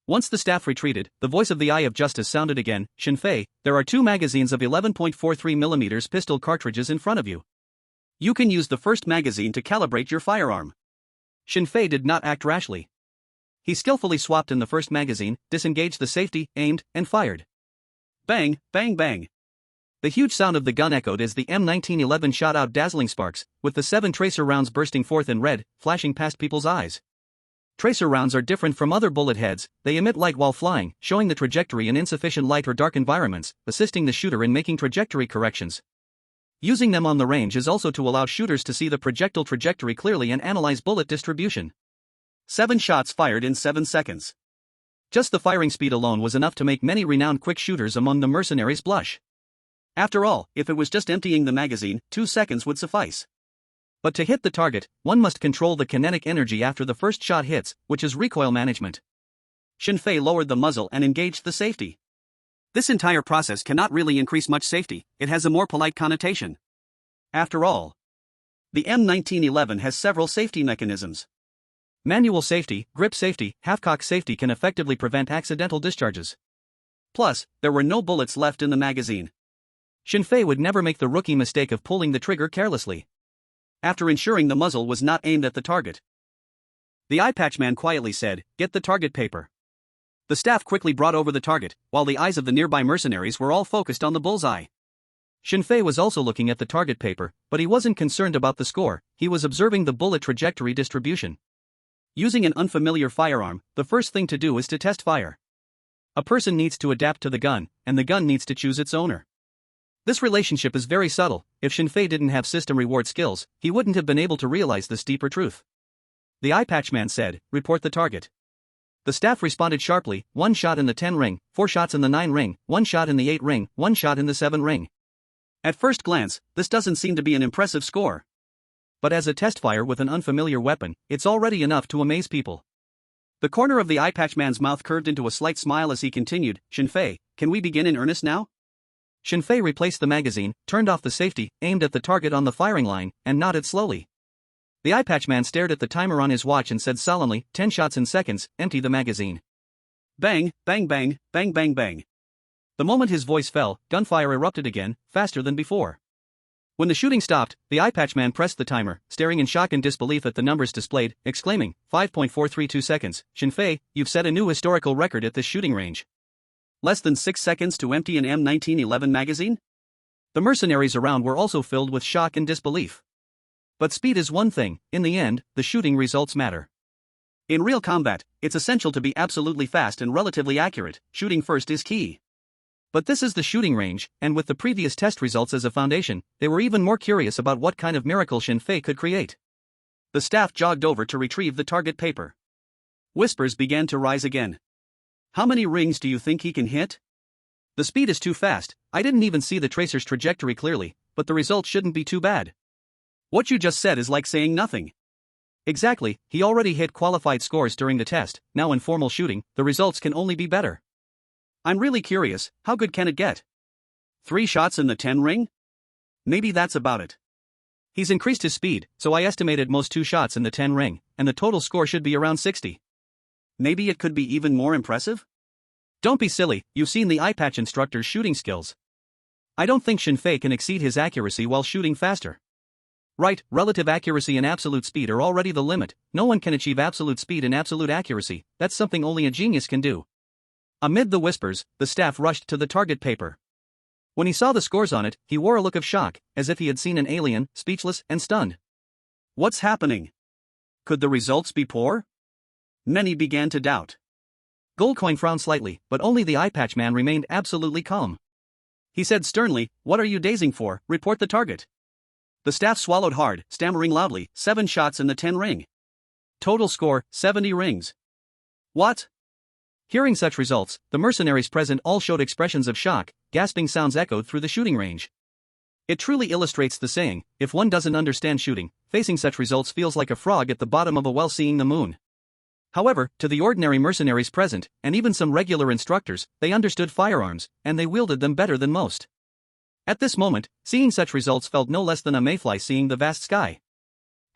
Speaker 1: Once the staff retreated, the voice of the Eye of Justice sounded again, Shinfei, there are 2 magazines of 11.43mm pistol cartridges in front of you. You can use the first magazine to calibrate your firearm. Shinfei did not act rashly. He skillfully swapped in the first magazine, disengaged the safety, aimed, and fired. Bang, bang, bang. The huge sound of the gun echoed as the M1911 shot out dazzling sparks, with the 7 tracer rounds bursting forth in red, flashing past people's eyes. Tracer rounds are different from other bullet heads, they emit light while flying, showing the trajectory in insufficient light or dark environments, assisting the shooter in making trajectory corrections. Using them on the range is also to allow shooters to see the projectile trajectory clearly and analyze bullet distribution. 7 shots fired in 7 seconds. Just the firing speed alone was enough to make many renowned quick shooters among the mercenaries blush. After all, if it was just emptying the magazine, 2 seconds would suffice. But to hit the target, one must control the kinetic energy after the first shot hits, which is recoil management. Shinfei lowered the muzzle and engaged the safety. This entire process cannot really increase much safety, it has a more polite connotation. After all, the M1911 has several safety mechanisms. Manual safety, grip safety, half-cock safety can effectively prevent accidental discharges. Plus, there were no bullets left in the magazine. Shinfei would never make the rookie mistake of pulling the trigger carelessly. After ensuring the muzzle was not aimed at the target, the eye patch man quietly said, "Get the target paper." The staff quickly brought over the target, while the eyes of the nearby mercenaries were all focused on the bullseye. Shinfei was also looking at the target paper, but he wasn't concerned about the score, he was observing the bullet trajectory distribution. Using an unfamiliar firearm, the first thing to do is to test fire. A person needs to adapt to the gun, and the gun needs to choose its owner. This relationship is very subtle. If Shinfei didn't have system reward skills, he wouldn't have been able to realize this deeper truth. The eye patch man said, "Report the target." The staff responded sharply, 1 shot in the 10 ring, 4 shots in the 9 ring, 1 shot in the 8 ring, 1 shot in the 7 ring. At first glance, this doesn't seem to be an impressive score. But as a test fire with an unfamiliar weapon, it's already enough to amaze people. The corner of the eye patch man's mouth curved into a slight smile as he continued, "Shinfei, can we begin in earnest now?" Shinfei replaced the magazine, turned off the safety, aimed at the target on the firing line, and nodded slowly. The eye patch man stared at the timer on his watch and said solemnly, 10 shots in seconds, empty the magazine. Bang, bang bang, bang bang bang. The moment his voice fell, gunfire erupted again, faster than before. When the shooting stopped, the eye patch man pressed the timer, staring in shock and disbelief at the numbers displayed, exclaiming, 5.432 seconds, Shinfei, you've set a new historical record at this shooting range. Less than 6 seconds to empty an M1911 magazine? The mercenaries around were also filled with shock and disbelief. But speed is one thing, in the end, the shooting results matter. In real combat, it's essential to be absolutely fast and relatively accurate, shooting first is key. But this is the shooting range, and with the previous test results as a foundation, they were even more curious about what kind of miracle Shinfei could create. The staff jogged over to retrieve the target paper. Whispers began to rise again. How many rings do you think he can hit? The speed is too fast, I didn't even see the tracer's trajectory clearly, but the results shouldn't be too bad. What you just said is like saying nothing. Exactly, he already hit qualified scores during the test, now in formal shooting, the results can only be better. I'm really curious, how good can it get? 3 shots in the 10 ring? Maybe that's about it. He's increased his speed, so I estimated most 2 shots in the 10 ring, and the total score should be around 60. Maybe it could be even more impressive? Don't be silly, you've seen the eye patch instructor's shooting skills. I don't think Shinfei can exceed his accuracy while shooting faster. Right, relative accuracy and absolute speed are already the limit, no one can achieve absolute speed and absolute accuracy, that's something only a genius can do. Amid the whispers, the staff rushed to the target paper. When he saw the scores on it, he wore a look of shock, as if he had seen an alien, speechless and stunned. What's happening? Could the results be poor? Many began to doubt. Goldcoin frowned slightly, but only the eye patch man remained absolutely calm. He said sternly, what are you dazing for, report the target. The staff swallowed hard, stammering loudly, 7 shots in the 10 ring. Total score, 70 rings. What? Hearing such results, the mercenaries present all showed expressions of shock, gasping sounds echoed through the shooting range. It truly illustrates the saying, if one doesn't understand shooting, facing such results feels like a frog at the bottom of a well seeing the moon. However, to the ordinary mercenaries present, and even some regular instructors, they understood firearms, and they wielded them better than most. At this moment, seeing such results felt no less than a mayfly seeing the vast sky.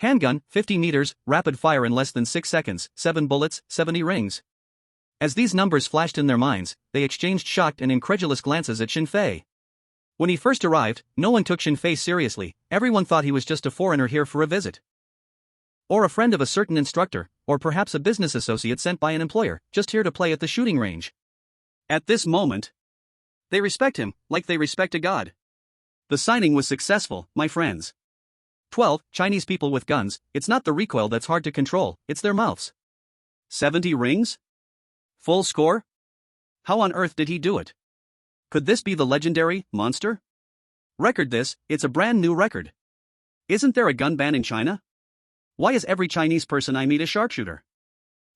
Speaker 1: Handgun, 50 meters, rapid fire in less than 6 seconds, 7 bullets, 70 rings. As these numbers flashed in their minds, they exchanged shocked and incredulous glances at Shinfei. When he first arrived, no one took Shinfei seriously, everyone thought he was just a foreigner here for a visit. Or a friend of a certain instructor, or perhaps a business associate sent by an employer, just here to play at the shooting range. At this moment, they respect him, like they respect a god. The signing was successful, my friends. 12 Chinese people with guns, it's not the recoil that's hard to control, it's their mouths. 70 rings? Full score? How on earth did he do it? Could this be the legendary monster? Record this, it's a brand new record. Isn't there a gun ban in China? Why is every Chinese person I meet a sharpshooter?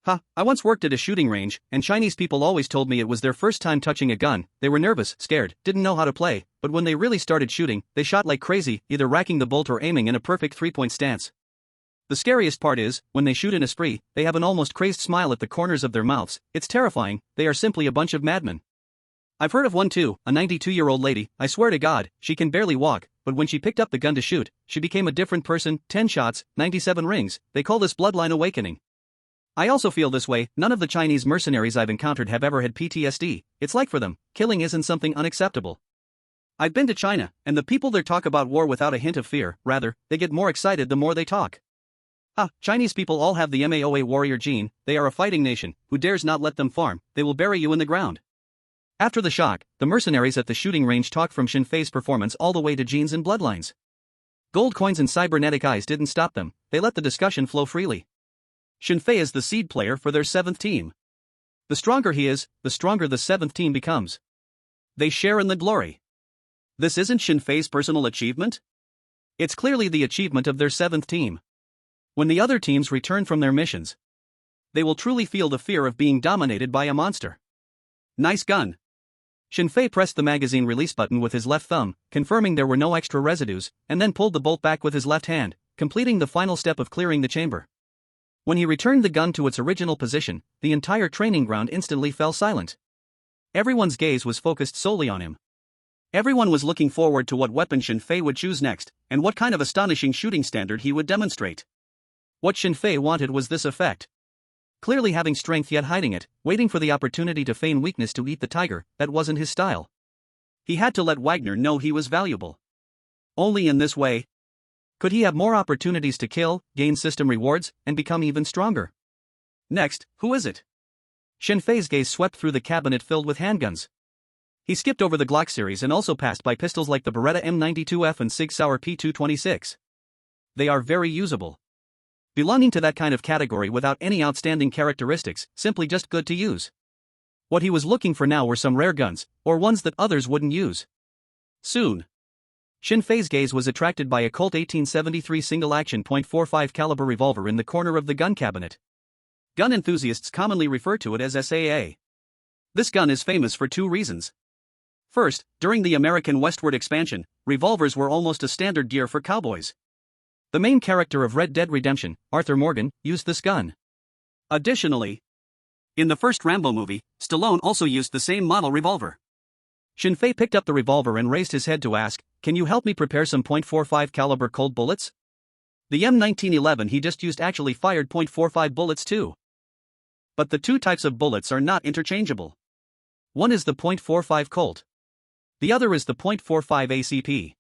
Speaker 1: I once worked at a shooting range, and Chinese people always told me it was their first time touching a gun, they were nervous, scared, didn't know how to play, but when they really started shooting, they shot like crazy, either racking the bolt or aiming in a perfect 3-point stance. The scariest part is, when they shoot in a spree, they have an almost crazed smile at the corners of their mouths, it's terrifying, they are simply a bunch of madmen. I've heard of one too, a 92-year-old lady, I swear to God, she can barely walk, but when she picked up the gun to shoot, she became a different person, 10 shots, 97 rings, they call this bloodline awakening. I also feel this way, none of the Chinese mercenaries I've encountered have ever had PTSD, it's like for them, killing isn't something unacceptable. I've been to China, and the people there talk about war without a hint of fear, rather, they get more excited the more they talk. Chinese people all have the MAOA warrior gene, they are a fighting nation, who dares not let them farm, they will bury you in the ground. After the shock, the mercenaries at the shooting range talked from Shinfei's performance all the way to genes and bloodlines. Gold coins and cybernetic eyes didn't stop them, they let the discussion flow freely. Shinfei is the seed player for their 7th team. The stronger he is, the stronger the 7th team becomes. They share in the glory. This isn't Shinfei's personal achievement? It's clearly the achievement of their 7th team. When the other teams return from their missions, they will truly feel the fear of being dominated by a monster. Nice gun. Shinfei pressed the magazine release button with his left thumb, confirming there were no extra residues, and then pulled the bolt back with his left hand, completing the final step of clearing the chamber. When he returned the gun to its original position, the entire training ground instantly fell silent. Everyone's gaze was focused solely on him. Everyone was looking forward to what weapon Shin Fei would choose next, and what kind of astonishing shooting standard he would demonstrate. What Shin Fei wanted was this effect. Clearly having strength yet hiding it, waiting for the opportunity to feign weakness to eat the tiger, that wasn't his style. He had to let Wagner know he was valuable. Only in this way could he have more opportunities to kill, gain system rewards, and become even stronger. Next, who is it? Shin Fei's gaze swept through the cabinet filled with handguns. He skipped over the Glock series and also passed by pistols like the Beretta M92F and Sig Sauer P226. They are very usable. Belonging to that kind of category without any outstanding characteristics, simply just good to use. What he was looking for now were some rare guns, or ones that others wouldn't use. Soon, Shin Fei's gaze was attracted by a Colt 1873 single-action .45 caliber revolver in the corner of the gun cabinet. Gun enthusiasts commonly refer to it as SAA. This gun is famous for two reasons. First, during the American westward expansion, revolvers were almost a standard gear for cowboys. The main character of Red Dead Redemption, Arthur Morgan, used this gun. Additionally, in the first Rambo movie, Stallone also used the same model revolver. Shin Fei picked up the revolver and raised his head to ask, "Can you help me prepare some .45 caliber cold bullets?" The M1911 he just used actually fired .45 bullets too. But the two types of bullets are not interchangeable. One is the .45 Colt. The other is the .45 ACP.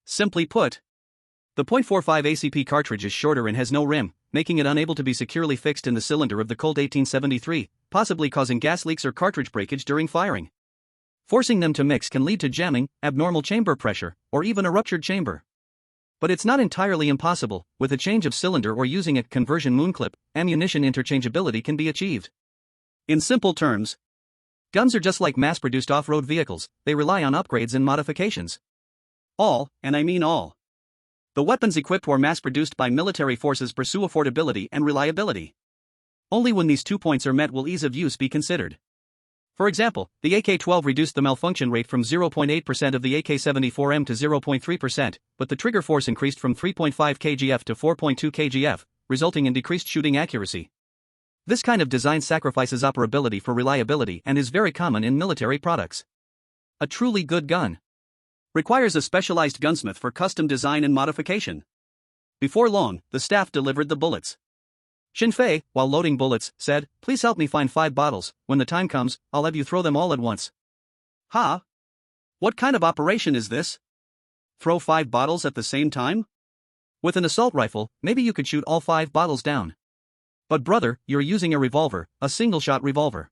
Speaker 1: Simply put, the .45 ACP cartridge is shorter and has no rim, making it unable to be securely fixed in the cylinder of the Colt 1873, possibly causing gas leaks or cartridge breakage during firing. Forcing them to mix can lead to jamming, abnormal chamber pressure, or even a ruptured chamber. But it's not entirely impossible. With a change of cylinder or using a conversion moonclip, ammunition interchangeability can be achieved. In simple terms, guns are just like mass-produced off-road vehicles, they rely on upgrades and modifications. All, and I mean all, the weapons equipped or mass-produced by military forces pursue affordability and reliability. Only when these 2 points are met will ease of use be considered. For example, the AK-12 reduced the malfunction rate from 0.8% of the AK-74M to 0.3%, but the trigger force increased from 3.5 kgf to 4.2 kgf, resulting in decreased shooting accuracy. This kind of design sacrifices operability for reliability and is very common in military products. A truly good gun requires a specialized gunsmith for custom design and modification. Before long, the staff delivered the bullets. Shin Fei, while loading bullets, said, "Please help me find 5 bottles. When the time comes, I'll have you throw them all at once." Huh? What kind of operation is this? Throw 5 bottles at the same time? With an assault rifle, maybe you could shoot all 5 bottles down. But brother, you're using a revolver, a single-shot revolver.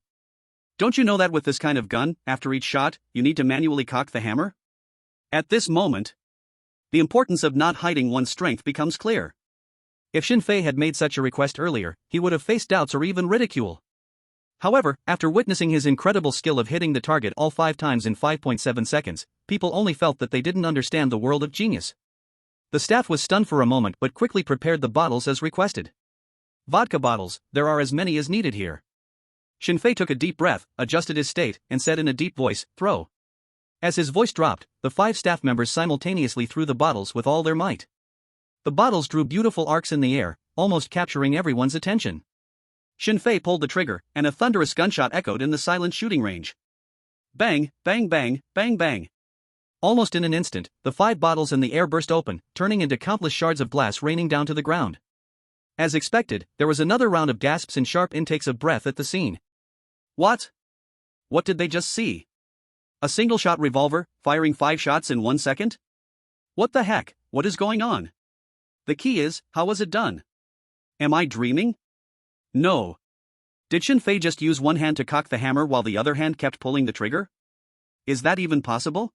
Speaker 1: Don't you know that with this kind of gun, after each shot, you need to manually cock the hammer? At this moment, the importance of not hiding one's strength becomes clear. If Shin Fei had made such a request earlier, he would have faced doubts or even ridicule. However, after witnessing his incredible skill of hitting the target all 5 times in 5.7 seconds, people only felt that they didn't understand the world of genius. The staff was stunned for a moment but quickly prepared the bottles as requested. Vodka bottles, there are as many as needed here. Shin Fei took a deep breath, adjusted his state, and said in a deep voice, "Throw." As his voice dropped, the 5 staff members simultaneously threw the bottles with all their might. The bottles drew beautiful arcs in the air, almost capturing everyone's attention. Shin Fei pulled the trigger, and a thunderous gunshot echoed in the silent shooting range. Bang, bang, bang, bang, bang. Almost in an instant, the 5 bottles in the air burst open, turning into countless shards of glass raining down to the ground. As expected, there was another round of gasps and sharp intakes of breath at the scene. What? What did they just see? A single-shot revolver, firing 5 shots in 1 second? What the heck, what is going on? The key is, how was it done? Am I dreaming? No. Did Shin Fei just use one hand to cock the hammer while the other hand kept pulling the trigger? Is that even possible?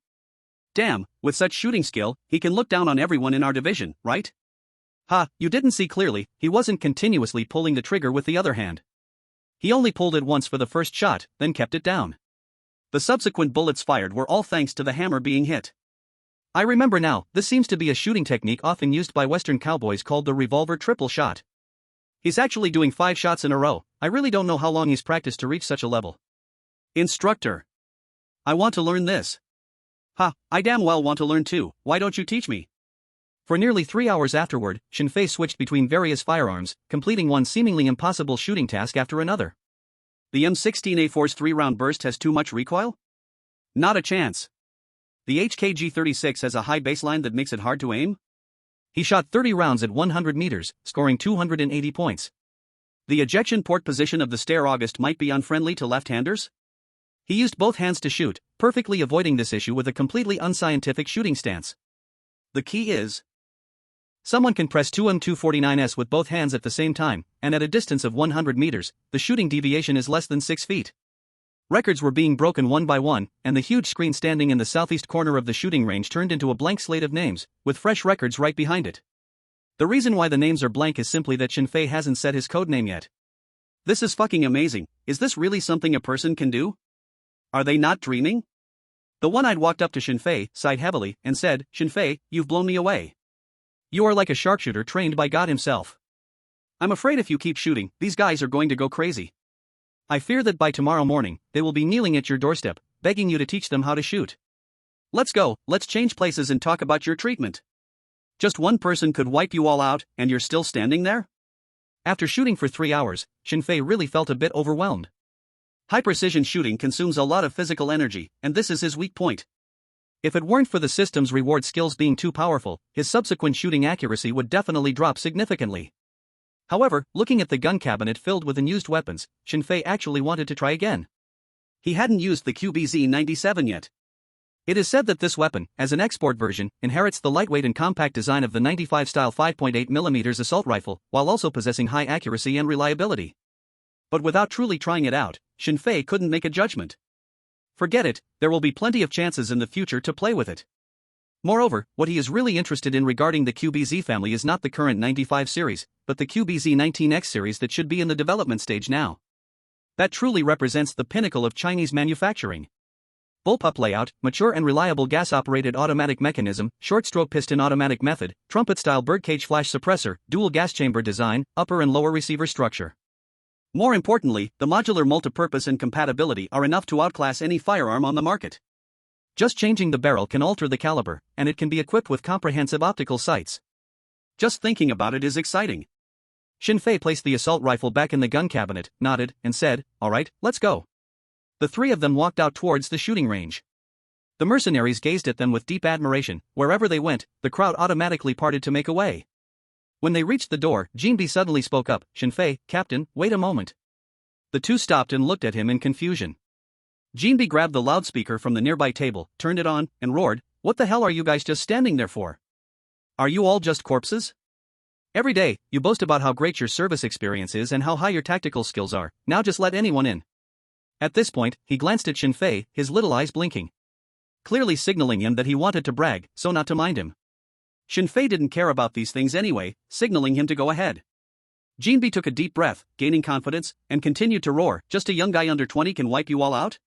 Speaker 1: Damn, with such shooting skill, he can look down on everyone in our division, right? Ha, you didn't see clearly, he wasn't continuously pulling the trigger with the other hand. He only pulled it once for the first shot, then kept it down. The subsequent bullets fired were all thanks to the hammer being hit. I remember now, this seems to be a shooting technique often used by Western cowboys called the revolver triple shot. He's actually doing 5 shots in a row. I really don't know how long he's practiced to reach such a level. Instructor, I want to learn this. Ha, I damn well want to learn too, why don't you teach me? For nearly 3 hours afterward, Shin Fei switched between various firearms, completing one seemingly impossible shooting task after another. The M16A4's 3-round burst has too much recoil? Not a chance. The HKG-36 has a high baseline that makes it hard to aim? He shot 30 rounds at 100 meters, scoring 280 points. The ejection port position of the Steyr August might be unfriendly to left-handers? He used both hands to shoot, perfectly avoiding this issue with a completely unscientific shooting stance. The key is, someone can press 2M249S with both hands at the same time, and at a distance of 100 meters, the shooting deviation is less than 6 feet. Records were being broken one by one, and the huge screen standing in the southeast corner of the shooting range turned into a blank slate of names, with fresh records right behind it. The reason why the names are blank is simply that Shinfei hasn't set his codename yet. This is fucking amazing. Is this really something a person can do? Are they not dreaming? The one-eyed walked up to Shinfei, sighed heavily, and said, "Shinfei, you've blown me away. You are like a sharpshooter trained by God himself. I'm afraid if you keep shooting, these guys are going to go crazy. I fear that by tomorrow morning, they will be kneeling at your doorstep, begging you to teach them how to shoot. Let's go, let's change places and talk about your treatment. Just one person could wipe you all out, and you're still standing there?" After shooting for 3 hours, Shinfei really felt a bit overwhelmed. High-precision shooting consumes a lot of physical energy, and this is his weak point. If it weren't for the system's reward skills being too powerful, his subsequent shooting accuracy would definitely drop significantly. However, looking at the gun cabinet filled with unused weapons, Shinfei actually wanted to try again. He hadn't used the QBZ-97 yet. It is said that this weapon, as an export version, inherits the lightweight and compact design of the 95 style 5.8mm assault rifle, while also possessing high accuracy and reliability. But without truly trying it out, Shinfei couldn't make a judgment. Forget it, there will be plenty of chances in the future to play with it. Moreover, what he is really interested in regarding the QBZ family is not the current 95 series, but the QBZ-19X series that should be in the development stage now. That truly represents the pinnacle of Chinese manufacturing. Bullpup layout, mature and reliable gas-operated automatic mechanism, short-stroke piston automatic method, trumpet-style birdcage flash suppressor, dual gas chamber design, upper and lower receiver structure. More importantly, the modular multipurpose and compatibility are enough to outclass any firearm on the market. Just changing the barrel can alter the caliber, and it can be equipped with comprehensive optical sights. Just thinking about it is exciting. Shinfei placed the assault rifle back in the gun cabinet, nodded, and said, "All right, let's go." The three of them walked out towards the shooting range. The mercenaries gazed at them with deep admiration. Wherever they went, the crowd automatically parted to make way. When they reached the door, Jinbi suddenly spoke up, "Shinfei, Captain, wait a moment." The two stopped and looked at him in confusion. Jinbi grabbed the loudspeaker from the nearby table, turned it on, and roared, "What the hell are you guys just standing there for? Are you all just corpses? Every day, you boast about how great your service experience is and how high your tactical skills are, now just let anyone in." At this point, he glanced at Shinfei, his little eyes blinking. Clearly signaling him that he wanted to brag, so not to mind him. Shinfei didn't care about these things anyway, signaling him to go ahead. Jinbi took a deep breath, gaining confidence, and continued to roar, "Just a young guy under 20 can wipe you all out?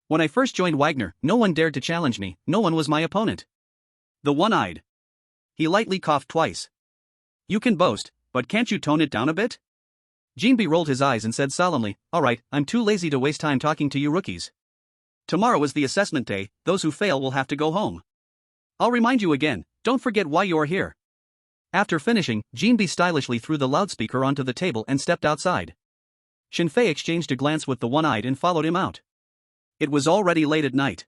Speaker 1: When I first joined Wagner, no one dared to challenge me, no one was my opponent." The one-eyed. He lightly coughed twice. "You can boast, but can't you tone it down a bit?" Jinbi rolled his eyes and said solemnly, "All right, I'm too lazy to waste time talking to you rookies. Tomorrow is the assessment day, those who fail will have to go home. I'll remind you again, don't forget why you are here." After finishing, Jinbi stylishly threw the loudspeaker onto the table and stepped outside. Shinfei exchanged a glance with the one-eyed and followed him out. It was already late at night.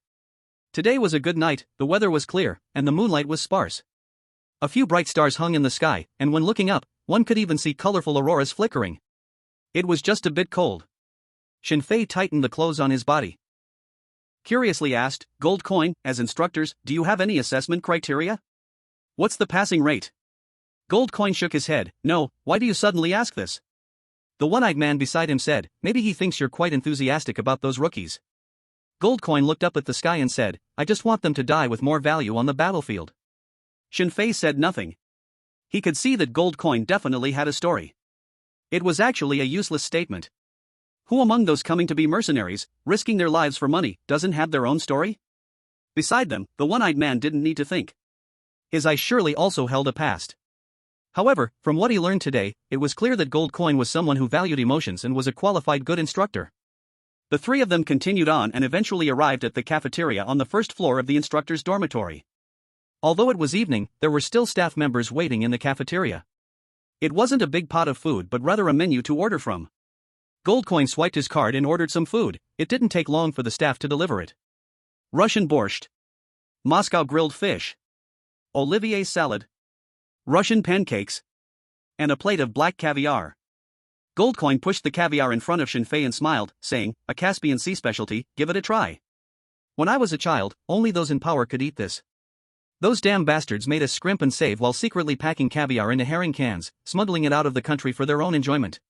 Speaker 1: Today was a good night, the weather was clear, and the moonlight was sparse. A few bright stars hung in the sky, and when looking up, one could even see colorful auroras flickering. It was just a bit cold. Shinfei tightened the clothes on his body. Curiously asked, "Gold Coin, as instructors, do you have any assessment criteria? What's the passing rate?" Gold Coin shook his head. "No, why do you suddenly ask this?" The one-eyed man beside him said, "Maybe he thinks you're quite enthusiastic about those rookies." Gold Coin looked up at the sky and said, "I just want them to die with more value on the battlefield." Shinfei said nothing. He could see that Gold Coin definitely had a story. It was actually a useless statement. Who among those coming to be mercenaries, risking their lives for money, doesn't have their own story? Beside them, the one-eyed man didn't need to think. His eyes surely also held a past. However, from what he learned today, it was clear that Gold Coin was someone who valued emotions and was a qualified good instructor. The three of them continued on and eventually arrived at the cafeteria on the first floor of the instructor's dormitory. Although it was evening, there were still staff members waiting in the cafeteria. It wasn't a big pot of food but rather a menu to order from. Gold Coin swiped his card and ordered some food. It didn't take long for the staff to deliver it. Russian borscht. Moscow grilled fish, Olivier salad, Russian pancakes, and a plate of black caviar. Goldcoin pushed the caviar in front of Shinfei and smiled, saying, "A Caspian Sea specialty, give it a try. When I was a child, only those in power could eat this. Those damn bastards made us scrimp and save while secretly packing caviar into herring cans, smuggling it out of the country for their own enjoyment.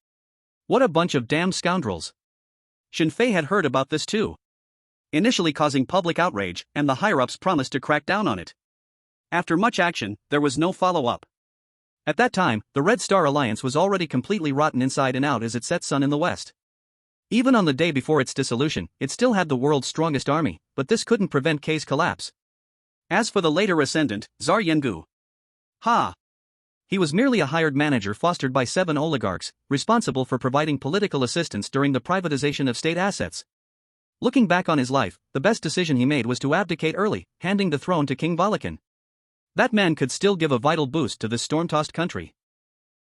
Speaker 1: What a bunch of damned scoundrels." Shinfei had heard about this too, initially causing public outrage, and the higher-ups promised to crack down on it. After much action, there was no follow-up. At that time, the Red Star Alliance was already completely rotten inside and out as it set sun in the west. Even on the day before its dissolution, it still had the world's strongest army, but this couldn't prevent K's collapse. As for the later ascendant, Tsar Yengu. He was merely a hired manager fostered by 7 oligarchs, responsible for providing political assistance during the privatization of state assets. Looking back on his life, the best decision he made was to abdicate early, handing the throne to King Valakin. That man could still give a vital boost to this storm-tossed country.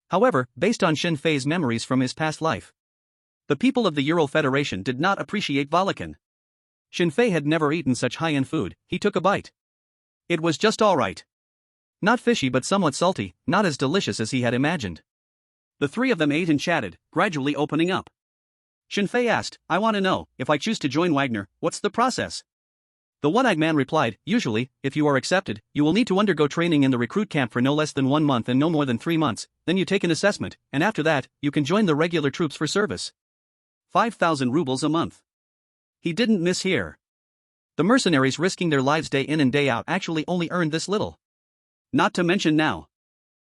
Speaker 1: However, based on Shinfei's memories from his past life, the people of the Ural Federation did not appreciate Valakin. Shinfei had never eaten such high-end food. He took a bite. It was just alright. Not fishy but somewhat salty, not as delicious as he had imagined. The three of them ate and chatted, gradually opening up. Shinfei asked, "I want to know, if I choose to join Wagner, what's the process?" The one-eyed man replied, "Usually, if you are accepted, you will need to undergo training in the recruit camp for no less than 1 month and no more than 3 months, then you take an assessment, and after that, you can join the regular troops for service. 5,000 rubles a month." He didn't miss here. The mercenaries risking their lives day in and day out actually only earned this little. Not to mention now.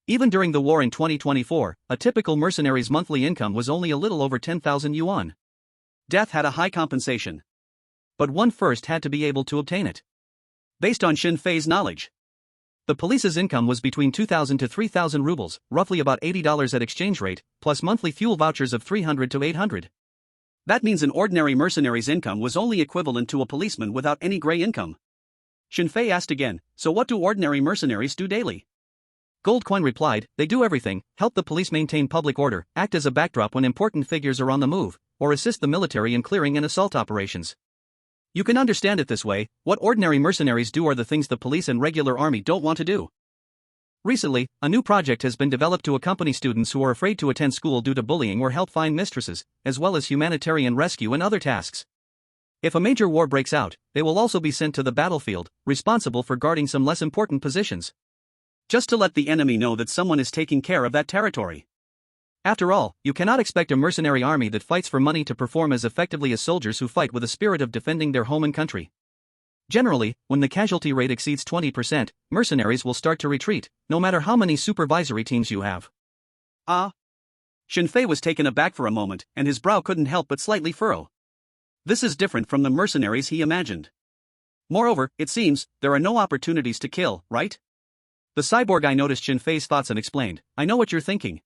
Speaker 1: Even during the war in 2024, a typical mercenary's monthly income was only a little over 10,000 yuan. Death had a high compensation. But one first had to be able to obtain it. Based on Shinfei's knowledge, the police's income was between 2,000 to 3,000 rubles, roughly about $80 at exchange rate, plus monthly fuel vouchers of 300 to 800. That means an ordinary mercenary's income was only equivalent to a policeman without any gray income. Shinfei asked again, "So what do ordinary mercenaries do daily?" Goldcoin replied, "They do everything: help the police maintain public order, act as a backdrop when important figures are on the move, or assist the military in clearing and assault operations." You can understand it this way: what ordinary mercenaries do are the things the police and regular army don't want to do. Recently, a new project has been developed to accompany students who are afraid to attend school due to bullying or help find mistresses, as well as humanitarian rescue and other tasks. If a major war breaks out, they will also be sent to the battlefield, responsible for guarding some less important positions. Just to let the enemy know that someone is taking care of that territory. After all, you cannot expect a mercenary army that fights for money to perform as effectively as soldiers who fight with a spirit of defending their home and country. Generally, when the casualty rate exceeds 20%, mercenaries will start to retreat, no matter how many supervisory teams you have. Shinfei was taken aback for a moment, and his brow couldn't help but slightly furrow. This is different from the mercenaries he imagined. Moreover, it seems, there are no opportunities to kill, right? The cyborg guy noticed Shinfei's thoughts and explained, "I know what you're thinking.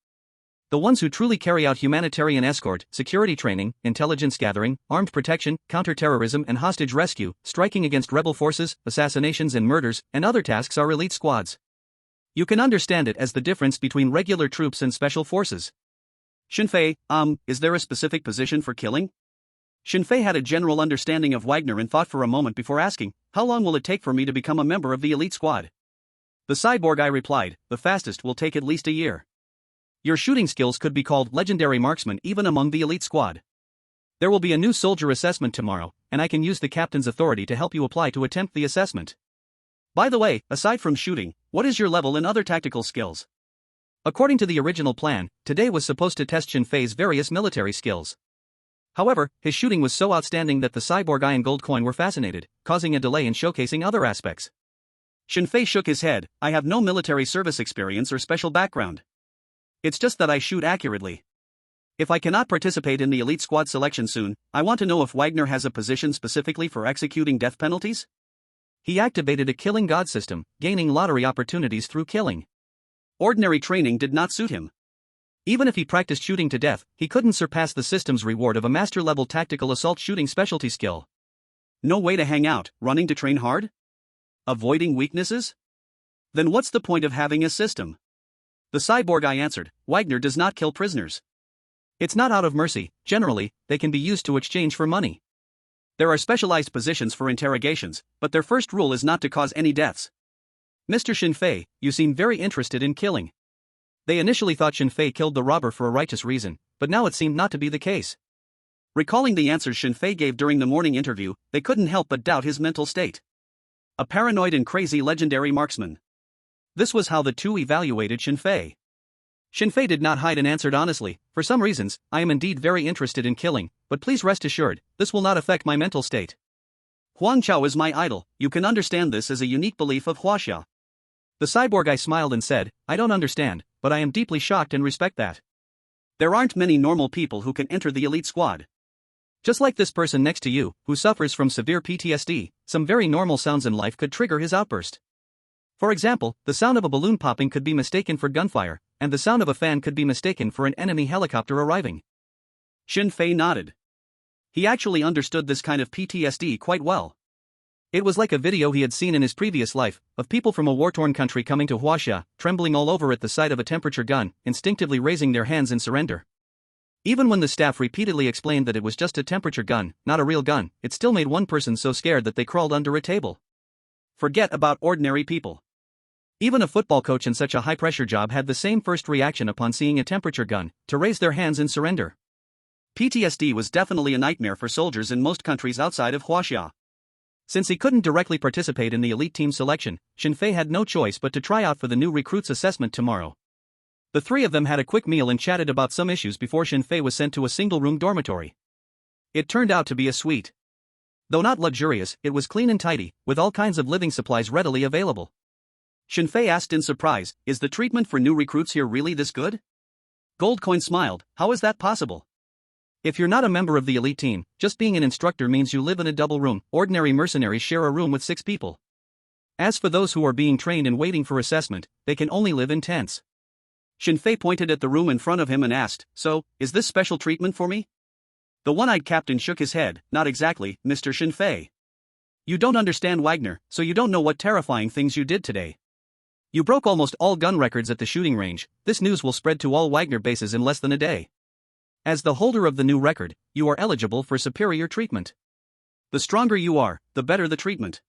Speaker 1: The ones who truly carry out humanitarian escort, security training, intelligence gathering, armed protection, counter-terrorism and hostage rescue, striking against rebel forces, assassinations and murders, and other tasks are elite squads. You can understand it as the difference between regular troops and special forces." Shinfei, is there a specific position for killing? Shinfei had a general understanding of Wagner and thought for a moment before asking, "How long will it take for me to become a member of the elite squad?" The cyborg guy replied, "The fastest will take at least a year. Your shooting skills could be called legendary marksman even among the elite squad. There will be a new soldier assessment tomorrow, and I can use the captain's authority to help you apply to attempt the assessment. By the way, aside from shooting, what is your level in other tactical skills?" According to the original plan, today was supposed to test Shinfei's various military skills. However, his shooting was so outstanding that the cyborg guy and Goldcoin were fascinated, causing a delay in showcasing other aspects. Shinfei shook his head, "I have no military service experience or special background. It's just that I shoot accurately. If I cannot participate in the elite squad selection soon, I want to know if Wagner has a position specifically for executing death penalties?" He activated a killing god system, gaining lottery opportunities through killing. Ordinary training did not suit him. Even if he practiced shooting to death, he couldn't surpass the system's reward of a master-level tactical assault shooting specialty skill. No way to hang out, running to train hard? Avoiding weaknesses? Then what's the point of having a system? The cyborg guy answered, "Wagner does not kill prisoners. It's not out of mercy, generally, they can be used to exchange for money. There are specialized positions for interrogations, but their first rule is not to cause any deaths. Mr. Shinfei, you seem very interested in killing. They initially thought Shinfei killed the robber for a righteous reason, but now it seemed not to be the case. Recalling the answers Shinfei gave during the morning interview, they couldn't help but doubt his mental state. A paranoid and crazy legendary marksman. This was how the two evaluated Shinfei. Shinfei did not hide and answered honestly, for some reasons, I am indeed very interested in killing, but please rest assured, this will not affect my mental state. Huang Chao is my idol, you can understand this as a unique belief of Huaxia. The cyborg guy smiled and said, I don't understand, but I am deeply shocked and respect that. There aren't many normal people who can enter the elite squad. Just like this person next to you, who suffers from severe PTSD, some very normal sounds in life could trigger his outburst. For example, the sound of a balloon popping could be mistaken for gunfire, and the sound of a fan could be mistaken for an enemy helicopter arriving. Shinfei nodded. He actually understood this kind of PTSD quite well. It was like a video he had seen in his previous life, of people from a war-torn country coming to Huaxia, trembling all over at the sight of a temperature gun, instinctively raising their hands in surrender. Even when the staff repeatedly explained that it was just a temperature gun, not a real gun, it still made one person so scared that they crawled under a table. Forget about ordinary people. Even a football coach in such a high-pressure job had the same first reaction upon seeing a temperature gun, to raise their hands in surrender. PTSD was definitely a nightmare for soldiers in most countries outside of Huaxia. Since he couldn't directly participate in the elite team selection, Shinfei had no choice but to try out for the new recruits assessment tomorrow. The three of them had a quick meal and chatted about some issues before Shinfei was sent to a single-room dormitory. It turned out to be a suite. Though not luxurious, it was clean and tidy, with all kinds of living supplies readily available. Shinfei asked in surprise, is the treatment for new recruits here really this good? Goldcoin smiled, how is that possible? If you're not a member of the elite team, just being an instructor means you live in a double room. Ordinary mercenaries share a room with 6 people. As for those who are being trained and waiting for assessment, they can only live in tents. Shinfei pointed at the room in front of him and asked, so, is this special treatment for me? The one-eyed captain shook his head, not exactly, Mr. Shinfei. You don't understand Wagner, so you don't know what terrifying things you did today. You broke almost all gun records at the shooting range. This news will spread to all Wagner bases in less than a day. As the holder of the new record, you are eligible for superior treatment. The stronger you are, the better the treatment.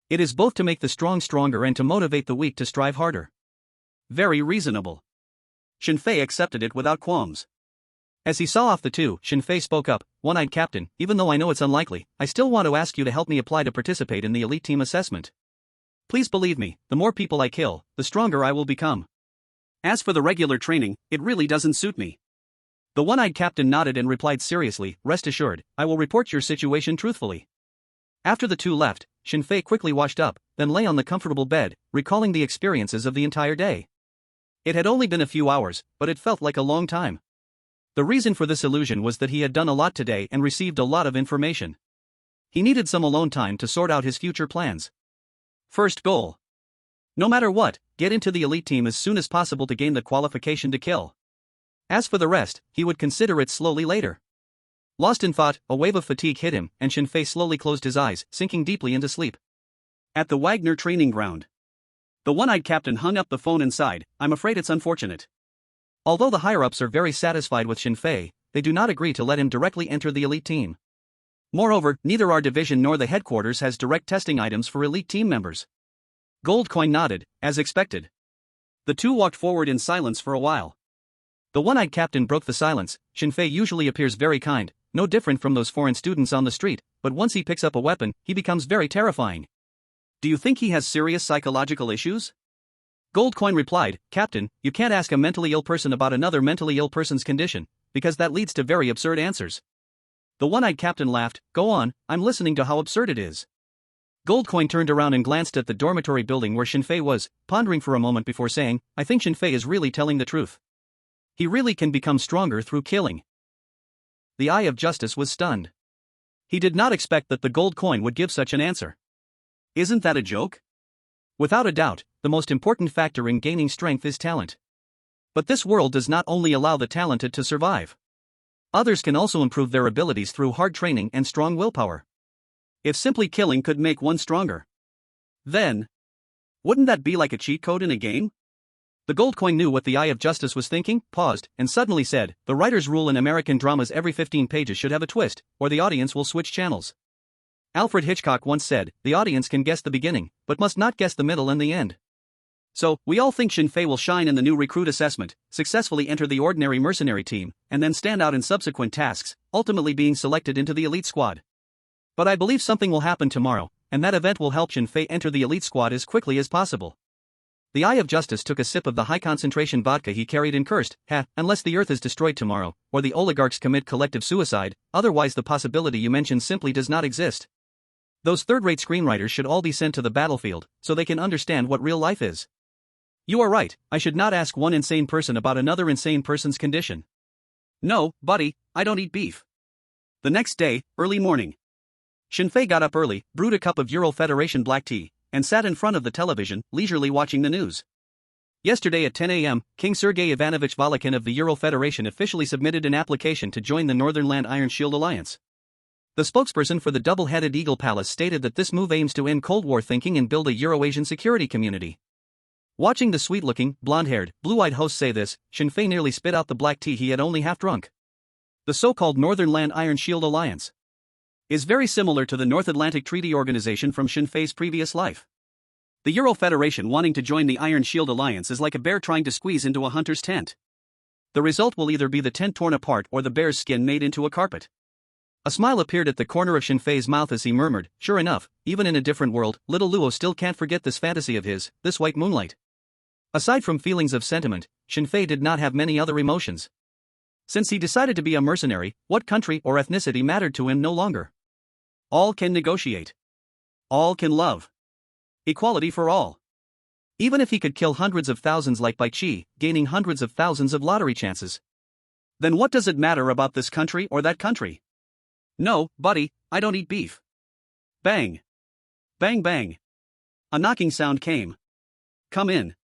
Speaker 1: It is both to make the strong stronger and to motivate the weak to strive harder. Very reasonable. Shinfei accepted it without qualms. As he saw off the two, Shinfei spoke up, one-eyed captain, even though I know it's unlikely, I still want to ask you to help me apply to participate in the elite team assessment. Please believe me, the more people I kill, the stronger I will become. As for the regular training, it really doesn't suit me. The one-eyed captain nodded and replied seriously, rest assured, I will report your situation truthfully. After the two left, Shinfei quickly washed up, then lay on the comfortable bed, recalling the experiences of the entire day. It had only been a few hours, but it felt like a long time. The reason for this illusion was that he had done a lot today and received a lot of information. He needed some alone time to sort out his future plans. First goal. No matter what, get into the elite team as soon as possible to gain the qualification to kill. As for the rest, he would consider it slowly later. Lost in thought, a wave of fatigue hit him, and Shinfei slowly closed his eyes, sinking deeply into sleep. At the Wagner training ground. The one-eyed captain hung up the phone and sighed, I'm afraid it's unfortunate. Although the higher-ups are very satisfied with Shinfei, they do not agree to let him directly enter the elite team. Moreover, neither our division nor the headquarters has direct testing items for elite team members. Goldcoin nodded, as expected. The two walked forward in silence for a while. The one-eyed captain broke the silence. Shinfei usually appears very kind, no different from those foreign students on the street, but once he picks up a weapon, he becomes very terrifying. Do you think he has serious psychological issues? Goldcoin replied, Captain, you can't ask a mentally ill person about another mentally ill person's condition, because that leads to very absurd answers. The one-eyed captain laughed, go on, I'm listening to how absurd it is. Goldcoin turned around and glanced at the dormitory building where Shinfei was, pondering for a moment before saying, I think Shinfei is really telling the truth. He really can become stronger through killing. The Eye of Justice was stunned. He did not expect that the gold coin would give such an answer. Isn't that a joke? Without a doubt, the most important factor in gaining strength is talent. But this world does not only allow the talented to survive. Others can also improve their abilities through hard training and strong willpower. If simply killing could make one stronger, then wouldn't that be like a cheat code in a game? The gold coin knew what the Eye of Justice was thinking, paused, and suddenly said, the writer's rule in American dramas every 15 pages should have a twist, or the audience will switch channels. Alfred Hitchcock once said, the audience can guess the beginning, but must not guess the middle and the end. So, we all think Shin Fei will shine in the new recruit assessment, successfully enter the ordinary mercenary team, and then stand out in subsequent tasks, ultimately being selected into the elite squad. But I believe something will happen tomorrow, and that event will help Shin Fei enter the elite squad as quickly as possible. The Eye of Justice took a sip of the high-concentration vodka he carried and cursed, unless the earth is destroyed tomorrow, or the oligarchs commit collective suicide, otherwise the possibility you mentioned simply does not exist. Those third-rate screenwriters should all be sent to the battlefield, so they can understand what real life is. You are right, I should not ask one insane person about another insane person's condition. No, buddy, I don't eat beef. The next day, early morning. Shin Fei got up early, brewed a cup of Euro Federation black tea, and sat in front of the television, leisurely watching the news. Yesterday at 10 a.m., King Sergei Ivanovich Volokin of the Euro Federation officially submitted an application to join the Northern Land Iron Shield Alliance. The spokesperson for the double-headed Eagle Palace stated that this move aims to end Cold War thinking and build a Euro-Asian security community. Watching the sweet-looking, blonde-haired, blue-eyed host say this, Shin Fei nearly spit out the black tea he had only half drunk. The so-called Northern Land Iron Shield Alliance is very similar to the North Atlantic Treaty Organization from Shin Fei's previous life. The Euro Federation wanting to join the Iron Shield Alliance is like a bear trying to squeeze into a hunter's tent. The result will either be the tent torn apart or the bear's skin made into a carpet. A smile appeared at the corner of Shin Fei's mouth as he murmured, sure enough, even in a different world, little Luo still can't forget this fantasy of his, this white moonlight. Aside from feelings of sentiment, Shin Fei did not have many other emotions. Since he decided to be a mercenary, what country or ethnicity mattered to him no longer. All can negotiate. All can love. Equality for all. Even if he could kill hundreds of thousands like Bai Qi, gaining hundreds of thousands of lottery chances. Then what does it matter about this country or that country? No, buddy, I don't eat beef. Bang. Bang bang. A knocking sound came. Come in.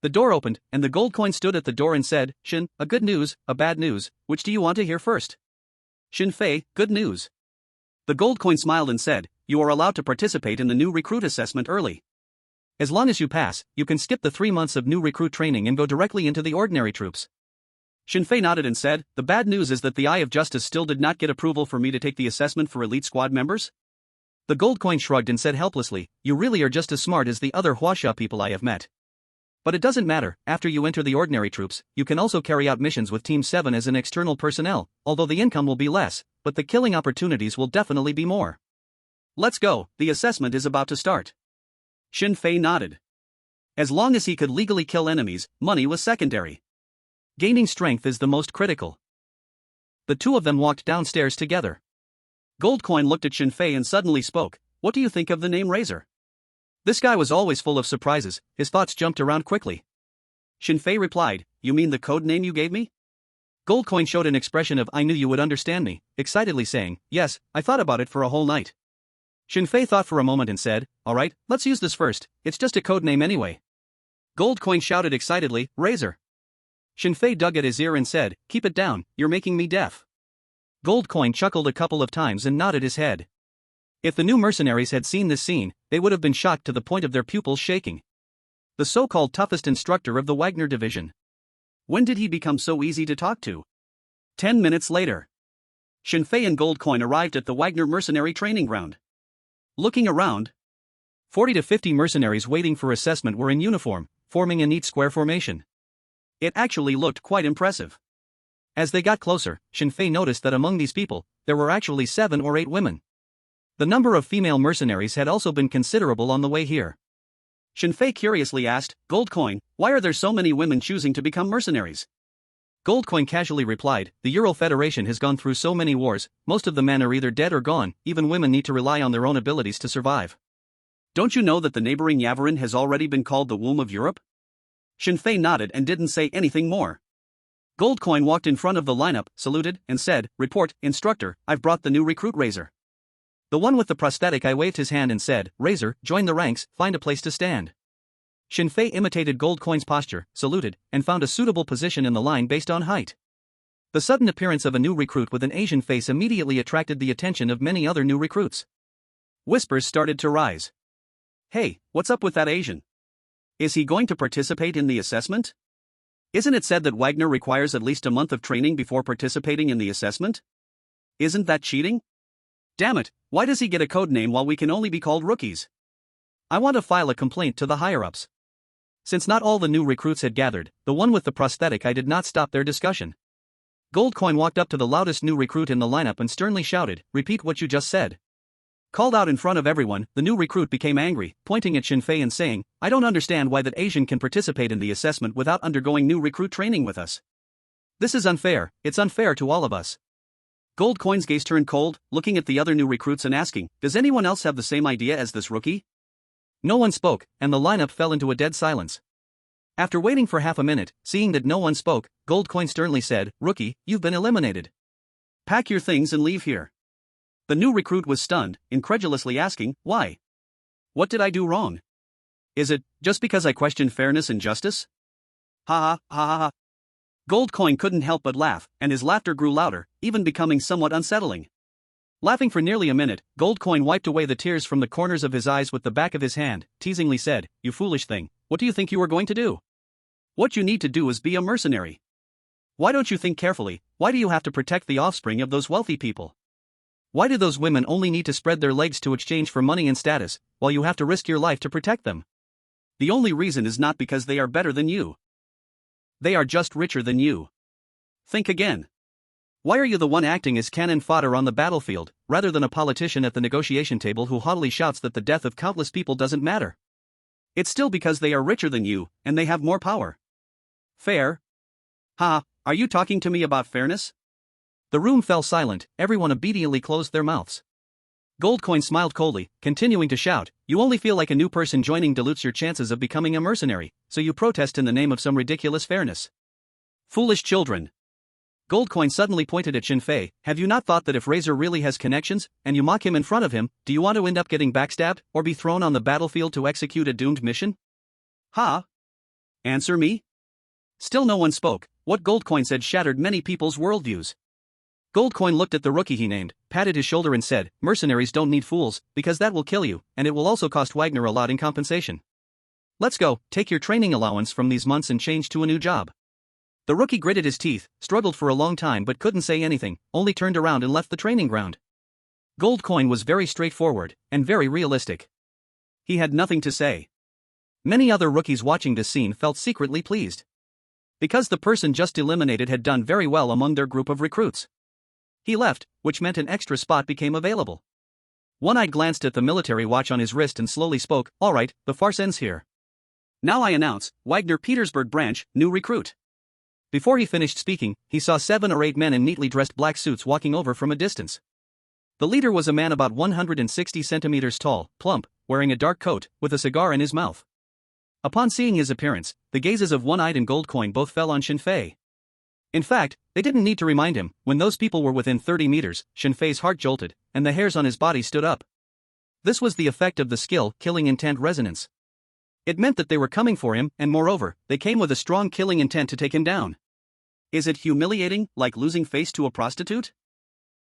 Speaker 1: The door opened, and the gold coin stood at the door and said, Shin, a good news, a bad news, which do you want to hear first? Shin Fei, good news. The gold coin smiled and said, you are allowed to participate in the new recruit assessment early. As long as you pass, you can skip the 3 months of new recruit training and go directly into the ordinary troops. Shin Fei nodded and said, the bad news is that the Eye of Justice still did not get approval for me to take the assessment for elite squad members? The gold coin shrugged and said helplessly, you really are just as smart as the other Huasha people I have met. But it doesn't matter, after you enter the ordinary troops, you can also carry out missions with Team 7 as an external personnel, although the income will be less, but the killing opportunities will definitely be more. Let's go, the assessment is about to start. Shin Fei nodded. As long as he could legally kill enemies, money was secondary. Gaining strength is the most critical. The two of them walked downstairs together. Gold Coin looked at Shin Fei and suddenly spoke, what do you think of the name Razor? This guy was always full of surprises, his thoughts jumped around quickly. Shin Fei replied, you mean the code name you gave me? Gold Coin showed an expression of I knew you would understand me, excitedly saying, yes, I thought about it for a whole night. Shin Fei thought for a moment and said, alright, let's use this first, it's just a code name anyway. Gold Coin shouted excitedly, Razor. Shin Fei dug at his ear and said, keep it down, you're making me deaf. Gold Coin chuckled a couple of times and nodded his head. If the new mercenaries had seen this scene, they would have been shocked to the point of their pupils shaking. The so-called toughest instructor of the Wagner division. When did he become so easy to talk to? 10 minutes later. Shin Fei and Gold Coin arrived at the Wagner mercenary training ground. Looking around, 40 to 50 mercenaries waiting for assessment were in uniform, forming a neat square formation. It actually looked quite impressive. As they got closer, Shin Fei noticed that among these people, there were actually 7 or 8 women. The number of female mercenaries had also been considerable on the way here. Shin Fei curiously asked, Gold Coin, why are there so many women choosing to become mercenaries? Gold Coin casually replied, the Euro Federation has gone through so many wars, most of the men are either dead or gone, even women need to rely on their own abilities to survive. Don't you know that the neighboring Yavarin has already been called the womb of Europe? Shin Fei nodded and didn't say anything more. Gold Coin walked in front of the lineup, saluted, and said, report, instructor, I've brought the new recruit Razor. The one with the prosthetic eye waved his hand and said, Razor, join the ranks, find a place to stand. Shin Fei imitated Gold Coin's posture, saluted, and found a suitable position in the line based on height. The sudden appearance of a new recruit with an Asian face immediately attracted the attention of many other new recruits. Whispers started to rise. Hey, what's up with that Asian? Is he going to participate in the assessment? Isn't it said that Wagner requires at least a month of training before participating in the assessment? Isn't that cheating? Damn it, why does he get a code name while we can only be called rookies? I want to file a complaint to the higher-ups. Since not all the new recruits had gathered, the one with the prosthetic eye did not stop their discussion. Goldcoin walked up to the loudest new recruit in the lineup and sternly shouted, "Repeat what you just said." Called out in front of everyone, the new recruit became angry, pointing at Shinfei and saying, "I don't understand why that Asian can participate in the assessment without undergoing new recruit training with us. This is unfair, it's unfair to all of us." Goldcoin's gaze turned cold, looking at the other new recruits and asking, "Does anyone else have the same idea as this rookie?" No one spoke, and the lineup fell into a dead silence. After waiting for half a minute, seeing that no one spoke, Goldcoin sternly said, "Rookie, you've been eliminated. Pack your things and leave here." The new recruit was stunned, incredulously asking, "Why? What did I do wrong? Is it just because I questioned fairness and justice?" Ha ha ha ha ha. Goldcoin couldn't help but laugh, and his laughter grew louder, even becoming somewhat unsettling. Laughing for nearly a minute, Goldcoin wiped away the tears from the corners of his eyes with the back of his hand, teasingly said, "You foolish thing, what do you think you are going to do? What you need to do is be a mercenary. Why don't you think carefully? Why do you have to protect the offspring of those wealthy people? Why do those women only need to spread their legs to exchange for money and status, while you have to risk your life to protect them? The only reason is not because they are better than you. They are just richer than you. Think again. Why are you the one acting as cannon fodder on the battlefield, rather than a politician at the negotiation table who haughtily shouts that the death of countless people doesn't matter? It's still because they are richer than you, and they have more power. Fair? Ha, are you talking to me about fairness?" The room fell silent, everyone obediently closed their mouths. Goldcoin smiled coldly, continuing to shout, "You only feel like a new person joining dilutes your chances of becoming a mercenary, so you protest in the name of some ridiculous fairness. Foolish children." Goldcoin suddenly pointed at Shinfei, "Have you not thought that if Razor really has connections, and you mock him in front of him, do you want to end up getting backstabbed, or be thrown on the battlefield to execute a doomed mission? Ha? Answer me?" Still no one spoke. What Goldcoin said shattered many people's worldviews. Goldcoin looked at the rookie he named, patted his shoulder and said, "Mercenaries don't need fools, because that will kill you, and it will also cost Wagner a lot in compensation. Let's go, take your training allowance from these months and change to a new job." The rookie gritted his teeth, struggled for a long time but couldn't say anything, only turned around and left the training ground. Goldcoin was very straightforward, and very realistic. He had nothing to say. Many other rookies watching this scene felt secretly pleased. Because the person just eliminated had done very well among their group of recruits. He left, which meant an extra spot became available. One-Eyed glanced at the military watch on his wrist and slowly spoke, "All right, the farce ends here. Now I announce, Wagner Petersburg branch, new recruit." Before he finished speaking, he saw 7 or 8 men in neatly dressed black suits walking over from a distance. The leader was a man about 160 centimeters tall, plump, wearing a dark coat, with a cigar in his mouth. Upon seeing his appearance, the gazes of One-Eyed and Goldcoin both fell on Shinfei. In fact, they didn't need to remind him, when those people were within 30 meters, Shinfei's heart jolted, and the hairs on his body stood up. This was the effect of the skill, killing intent resonance. It meant that they were coming for him, and moreover, they came with a strong killing intent to take him down. Is it humiliating, like losing face to a prostitute?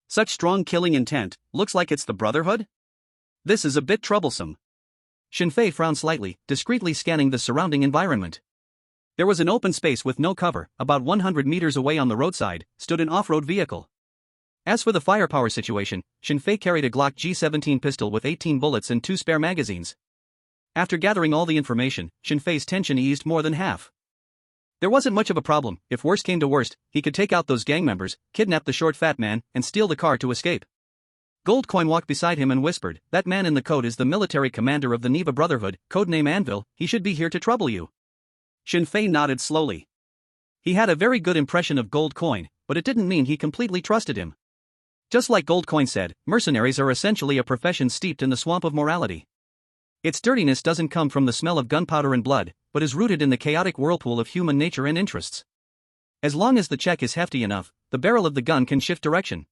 Speaker 1: Such strong killing intent, looks like it's the Brotherhood? This is a bit troublesome. Shinfei frowned slightly, discreetly scanning the surrounding environment. There was an open space with no cover. About 100 meters away on the roadside, stood an off-road vehicle. As for the firepower situation, Shinfei carried a Glock G17 pistol with 18 bullets and 2 spare magazines. After gathering all the information, Shinfei's tension eased more than half. There wasn't much of a problem. If worst came to worst, he could take out those gang members, kidnap the short fat man, and steal the car to escape. Goldcoin walked beside him and whispered, "That man in the coat is the military commander of the Neva Brotherhood, codename Anvil. He should be here to trouble you." Shinfei nodded slowly. He had a very good impression of Goldcoin, but it didn't mean he completely trusted him. Just like Goldcoin said, mercenaries are essentially a profession steeped in the swamp of morality. Its dirtiness doesn't come from the smell of gunpowder and blood, but is rooted in the chaotic whirlpool of human nature and interests. As long as the check is hefty enough, the barrel of the gun can shift direction.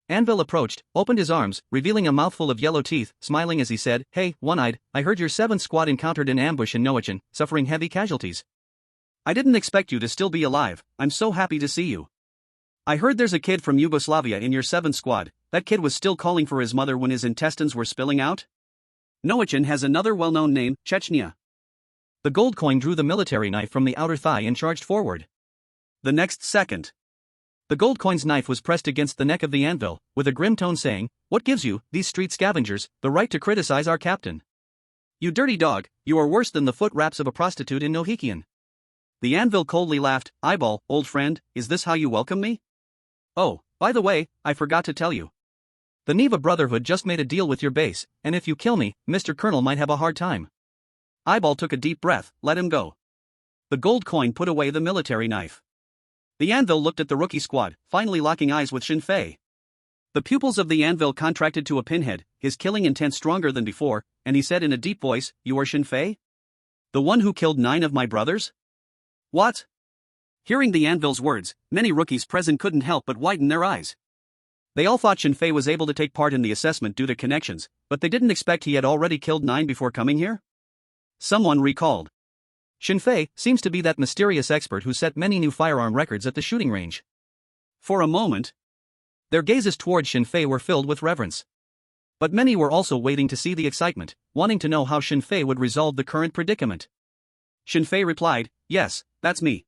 Speaker 1: Anvil approached, opened his arms, revealing a mouthful of yellow teeth, smiling as he said, "Hey, One-Eyed, I heard your 7th squad encountered an ambush in Noachin, suffering heavy casualties. I didn't expect you to still be alive. I'm so happy to see you. I heard there's a kid from Yugoslavia in your 7th squad. That kid was still calling for his mother when his intestines were spilling out? Noachin has another well-known name, Chechnya." The Goldcoin drew the military knife from the outer thigh and charged forward. The next second, The gold coin's knife was pressed against the neck of the anvil, with a grim tone saying, "What gives you, these street scavengers, the right to criticize our captain? You dirty dog, you are worse than the foot wraps of a prostitute in Nohikian." The anvil coldly laughed. "Eyeball, old friend, is this how you welcome me? Oh, by the way, I forgot to tell you. The Neva Brotherhood just made a deal with your base, and if you kill me, Mr. Colonel might have a hard time." Eyeball took a deep breath. "Let him go." The gold coin put away the military knife. The anvil looked at the rookie squad, finally locking eyes with Shinfei. The pupils of the anvil contracted to a pinhead, his killing intent stronger than before, and he said in a deep voice, "You are Shinfei? The one who killed 9 of my brothers?" "What?" Hearing the anvil's words, many rookies present couldn't help but widen their eyes. They all thought Shinfei was able to take part in the assessment due to connections, but they didn't expect he had already killed 9 before coming here. Someone recalled. Shinfei seems to be that mysterious expert who set many new firearm records at the shooting range. For a moment, their gazes toward Shinfei were filled with reverence. But many were also waiting to see the excitement, wanting to know how Shinfei would resolve the current predicament. Shinfei replied, "Yes, that's me."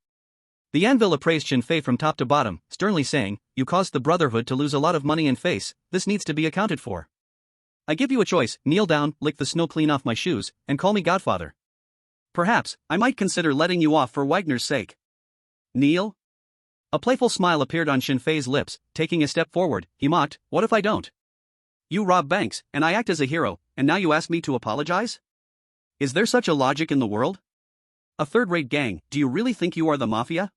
Speaker 1: The anvil appraised Shinfei from top to bottom, sternly saying, "You caused the Brotherhood to lose a lot of money and face, this needs to be accounted for. I give you a choice: kneel down, lick the snow clean off my shoes, and call me Godfather. Perhaps, I might consider letting you off for Wagner's sake. Kneel?" A playful smile appeared on Shinfei's lips. Taking a step forward, he mocked, "What if I don't? You rob banks, and I act as a hero, and now you ask me to apologize? Is there such a logic in the world? A third-rate gang, do you really think you are the mafia?"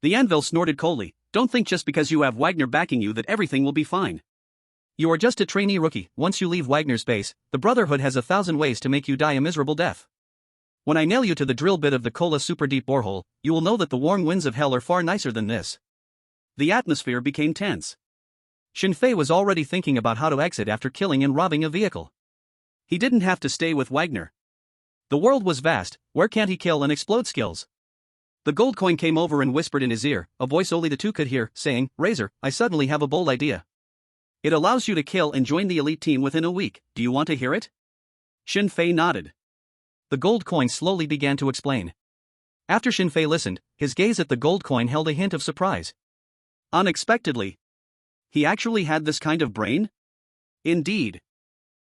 Speaker 1: The anvil snorted coldly, "Don't think just because you have Wagner backing you that everything will be fine. You are just a trainee rookie. Once you leave Wagner's base, the Brotherhood has 1,000 ways to make you die a miserable death. When I nail you to the drill bit of the Kola super deep borehole, you will know that the warm winds of hell are far nicer than this." The atmosphere became tense. Shinfei was already thinking about how to exit after killing and robbing a vehicle. He didn't have to stay with Wagner. The world was vast, where can't he kill and explode skills? The gold coin came over and whispered in his ear, a voice only the two could hear, saying, "Razor, I suddenly have a bold idea. It allows you to kill and join the elite team within a week. Do you want to hear it?" Shinfei nodded. The gold coin slowly began to explain. After Shinfei listened, his gaze at the gold coin held a hint of surprise. Unexpectedly, he actually had this kind of brain? Indeed.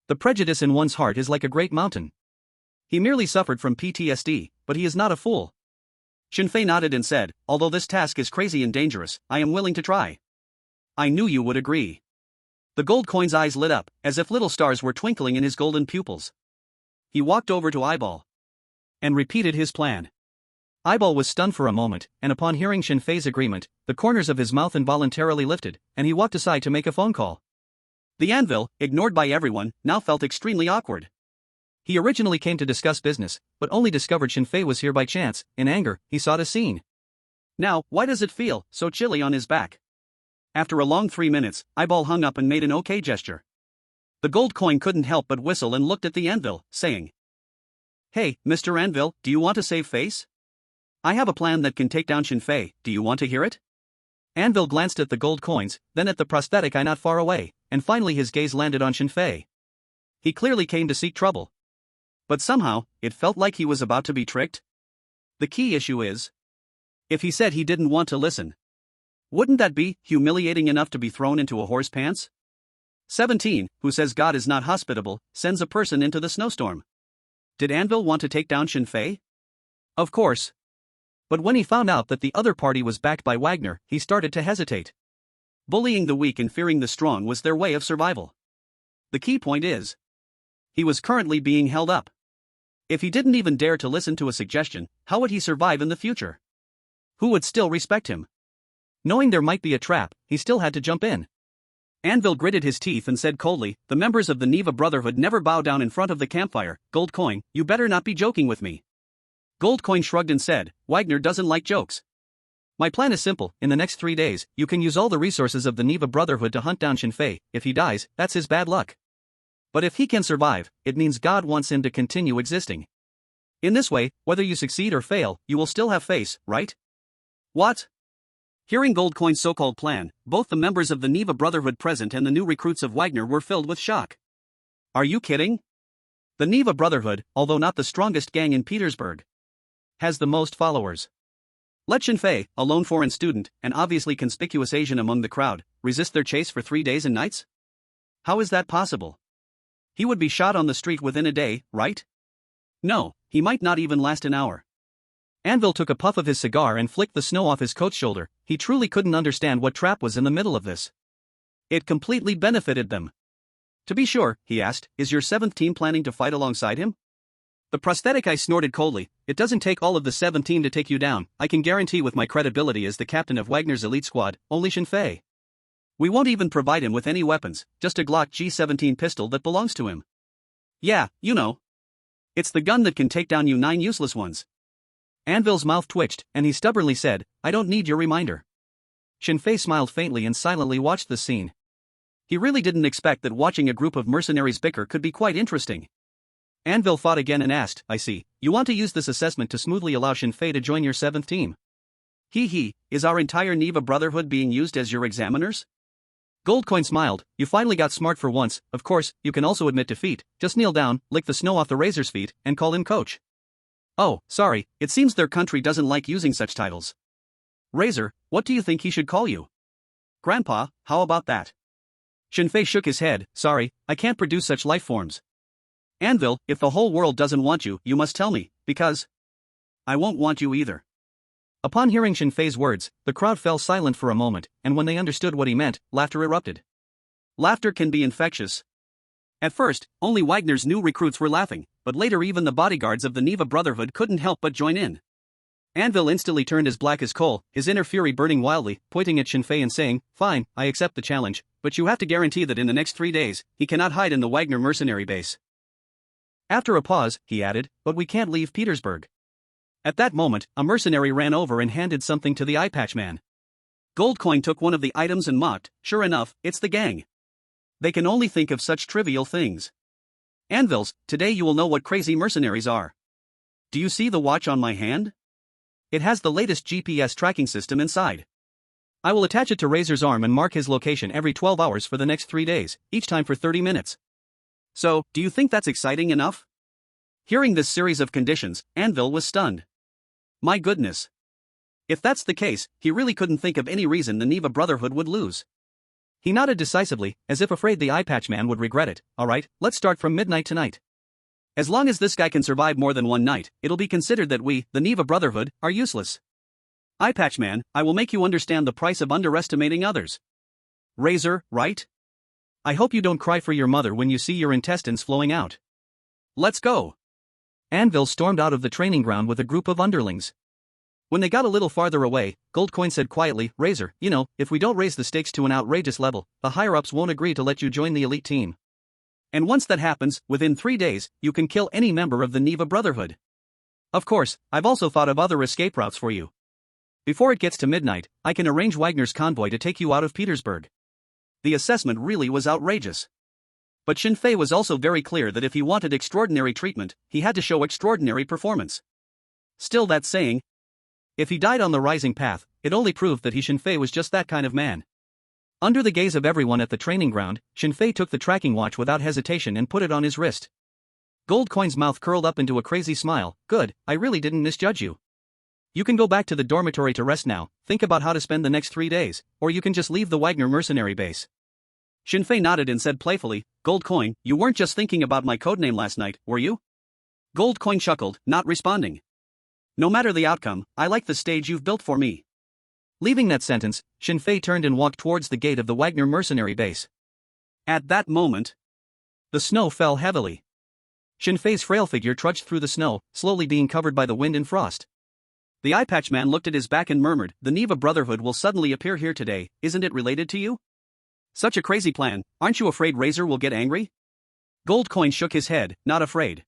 Speaker 1: The prejudice in one's heart is like a great mountain. He merely suffered from PTSD, but he is not a fool. Shinfei nodded and said, "Although this task is crazy and dangerous, I am willing to try." "I knew you would agree." The gold coin's eyes lit up, as if little stars were twinkling in his golden pupils. He walked over to Eyeball and repeated his plan. Eyeball was stunned for a moment, and upon hearing Shinfei's agreement, the corners of his mouth involuntarily lifted, and he walked aside to make a phone call. The anvil, ignored by everyone, now felt extremely awkward. He originally came to discuss business, but only discovered Shinfei was here by chance. In anger, he sought a scene. Now, why does it feel so chilly on his back? After a long 3 minutes, Eyeball hung up and made an OK gesture. The gold coin couldn't help but whistle and looked at the anvil, saying, "Hey, Mr. Anvil, do you want to save face? I have a plan that can take down Shinfei. Do you want to hear it?" Anvil glanced at the gold coins, then at the prosthetic eye not far away, and finally his gaze landed on Shinfei. He clearly came to seek trouble. But somehow, it felt like he was about to be tricked. The key issue is, if he said he didn't want to listen, wouldn't that be humiliating enough to be thrown into a horse pants? 17, who says God is not hospitable, sends a person into the snowstorm. Did Anvil want to take down Shinfei? Of course. But when he found out that the other party was backed by Wagner, he started to hesitate. Bullying the weak and fearing the strong was their way of survival. The key point is, he was currently being held up. If he didn't even dare to listen to a suggestion, how would he survive in the future? Who would still respect him? Knowing there might be a trap, he still had to jump in. Anvil gritted his teeth and said coldly, "The members of the Neva Brotherhood never bow down in front of the campfire. Gold coin, you better not be joking with me." Gold coin shrugged and said, "Wagner doesn't like jokes. My plan is simple. In the next 3 days, you can use all the resources of the Neva Brotherhood to hunt down Shinfei. If he dies, that's his bad luck. But if he can survive, it means God wants him to continue existing. In this way, whether you succeed or fail, you will still have face, right?" What? Hearing Goldcoin's so-called plan, both the members of the Neva Brotherhood present and the new recruits of Wagner were filled with shock. Are you kidding? The Neva Brotherhood, although not the strongest gang in Petersburg, has the most followers. Let Shinfei, a lone foreign student, an obviously conspicuous Asian among the crowd, resist their chase for 3 days and nights? How is that possible? He would be shot on the street within a day, right? No, he might not even last an hour. Anvil took a puff of his cigar and flicked the snow off his coat's shoulder. He truly couldn't understand what trap was in the middle of this. It completely benefited them. To be sure, he asked, is your 7th team planning to fight alongside him? The prosthetic eye snorted coldly. It doesn't take all of the 7th team to take you down. I can guarantee with my credibility as the captain of Wagner's elite squad, only Shinfei. We won't even provide him with any weapons, just a Glock G17 pistol that belongs to him. Yeah, you know. It's the gun that can take down you 9 useless ones. Anvil's mouth twitched, and he stubbornly said, I don't need your reminder. Shinfei smiled faintly and silently watched the scene. He really didn't expect that watching a group of mercenaries bicker could be quite interesting. Anvil fought again and asked, I see, you want to use this assessment to smoothly allow Shinfei to join your 7th team. Is our entire Neva Brotherhood being used as your examiners? Goldcoin smiled, you finally got smart for once. Of course, you can also admit defeat, just kneel down, lick the snow off the Razor's feet, and call him coach. Oh, sorry, it seems their country doesn't like using such titles. Razor, what do you think he should call you? Grandpa, how about that? Shinfei shook his head, sorry, I can't produce such life forms. Anvil, if the whole world doesn't want you, you must tell me, because I won't want you either. Upon hearing Shinfei's words, the crowd fell silent for a moment, and when they understood what he meant, laughter erupted. Laughter can be infectious. At first, only Wagner's new recruits were laughing, but later even the bodyguards of the Neva Brotherhood couldn't help but join in. Anvil instantly turned as black as coal, his inner fury burning wildly, pointing at Shinfei and saying, fine, I accept the challenge, but you have to guarantee that in the next 3 days, he cannot hide in the Wagner mercenary base. After a pause, he added, but we can't leave Petersburg. At that moment, a mercenary ran over and handed something to the eye patch man. Goldcoin took one of the items and mocked, sure enough, it's the gang. They can only think of such trivial things. Anvils, today you will know what crazy mercenaries are. Do you see the watch on my hand? It has the latest GPS tracking system inside. I will attach it to Razor's arm and mark his location every 12 hours for the next 3 days, each time for 30 minutes. So, do you think that's exciting enough? Hearing this series of conditions, Anvil was stunned. My goodness. If that's the case, he really couldn't think of any reason the Neva Brotherhood would lose. He nodded decisively, as if afraid the eye patch man would regret it. Alright, let's start from midnight tonight. As long as this guy can survive more than one night, it'll be considered that we, the Neva Brotherhood, are useless. Eye patch man, I will make you understand the price of underestimating others. Razor, right? I hope you don't cry for your mother when you see your intestines flowing out. Let's go. Anvil stormed out of the training ground with a group of underlings. When they got a little farther away, Goldcoin said quietly, Razor, you know, if we don't raise the stakes to an outrageous level, the higher-ups won't agree to let you join the elite team. And once that happens, within 3 days, you can kill any member of the Neva Brotherhood. Of course, I've also thought of other escape routes for you. Before it gets to midnight, I can arrange Wagner's convoy to take you out of Petersburg. The assessment really was outrageous. But Shinfei was also very clear that if he wanted extraordinary treatment, he had to show extraordinary performance. Still that saying, if he died on the rising path, it only proved that Shinfei was just that kind of man. Under the gaze of everyone at the training ground, Shinfei took the tracking watch without hesitation and put it on his wrist. Goldcoin's mouth curled up into a crazy smile. Good, I really didn't misjudge you. You can go back to the dormitory to rest now, think about how to spend the next 3 days, or you can just leave the Wagner mercenary base. Shinfei nodded and said playfully, Goldcoin, you weren't just thinking about my codename last night, were you? Goldcoin chuckled, not responding. No matter the outcome, I like the stage you've built for me. Leaving that sentence, Shinfei turned and walked towards the gate of the Wagner mercenary base. At that moment, the snow fell heavily. Shinfei's frail figure trudged through the snow, slowly being covered by the wind and frost. The eye patch man looked at his back and murmured, the Neva Brotherhood will suddenly appear here today, isn't it related to you? Such a crazy plan, aren't you afraid Razor will get angry? Goldcoin shook his head, not afraid.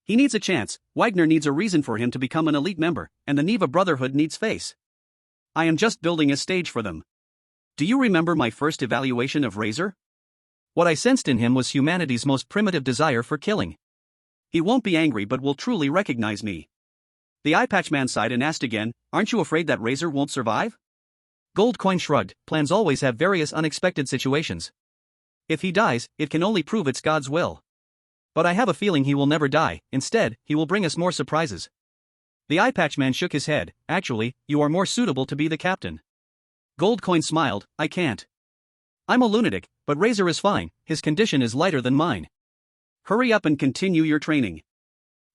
Speaker 1: He needs a chance, Wagner needs a reason for him to become an elite member, and the Neva Brotherhood needs face. I am just building a stage for them. Do you remember my first evaluation of Razor? What I sensed in him was humanity's most primitive desire for killing. He won't be angry but will truly recognize me. The eye patch man sighed and asked again, aren't you afraid that Razor won't survive? Goldcoin shrugged, plans always have various unexpected situations. If he dies, it can only prove it's God's will. But I have a feeling he will never die, instead, he will bring us more surprises. The eye patch man shook his head. Actually, you are more suitable to be the captain. Goldcoin smiled. I can't. I'm a lunatic, but Razor is fine, his condition is lighter than mine. Hurry up and continue your training.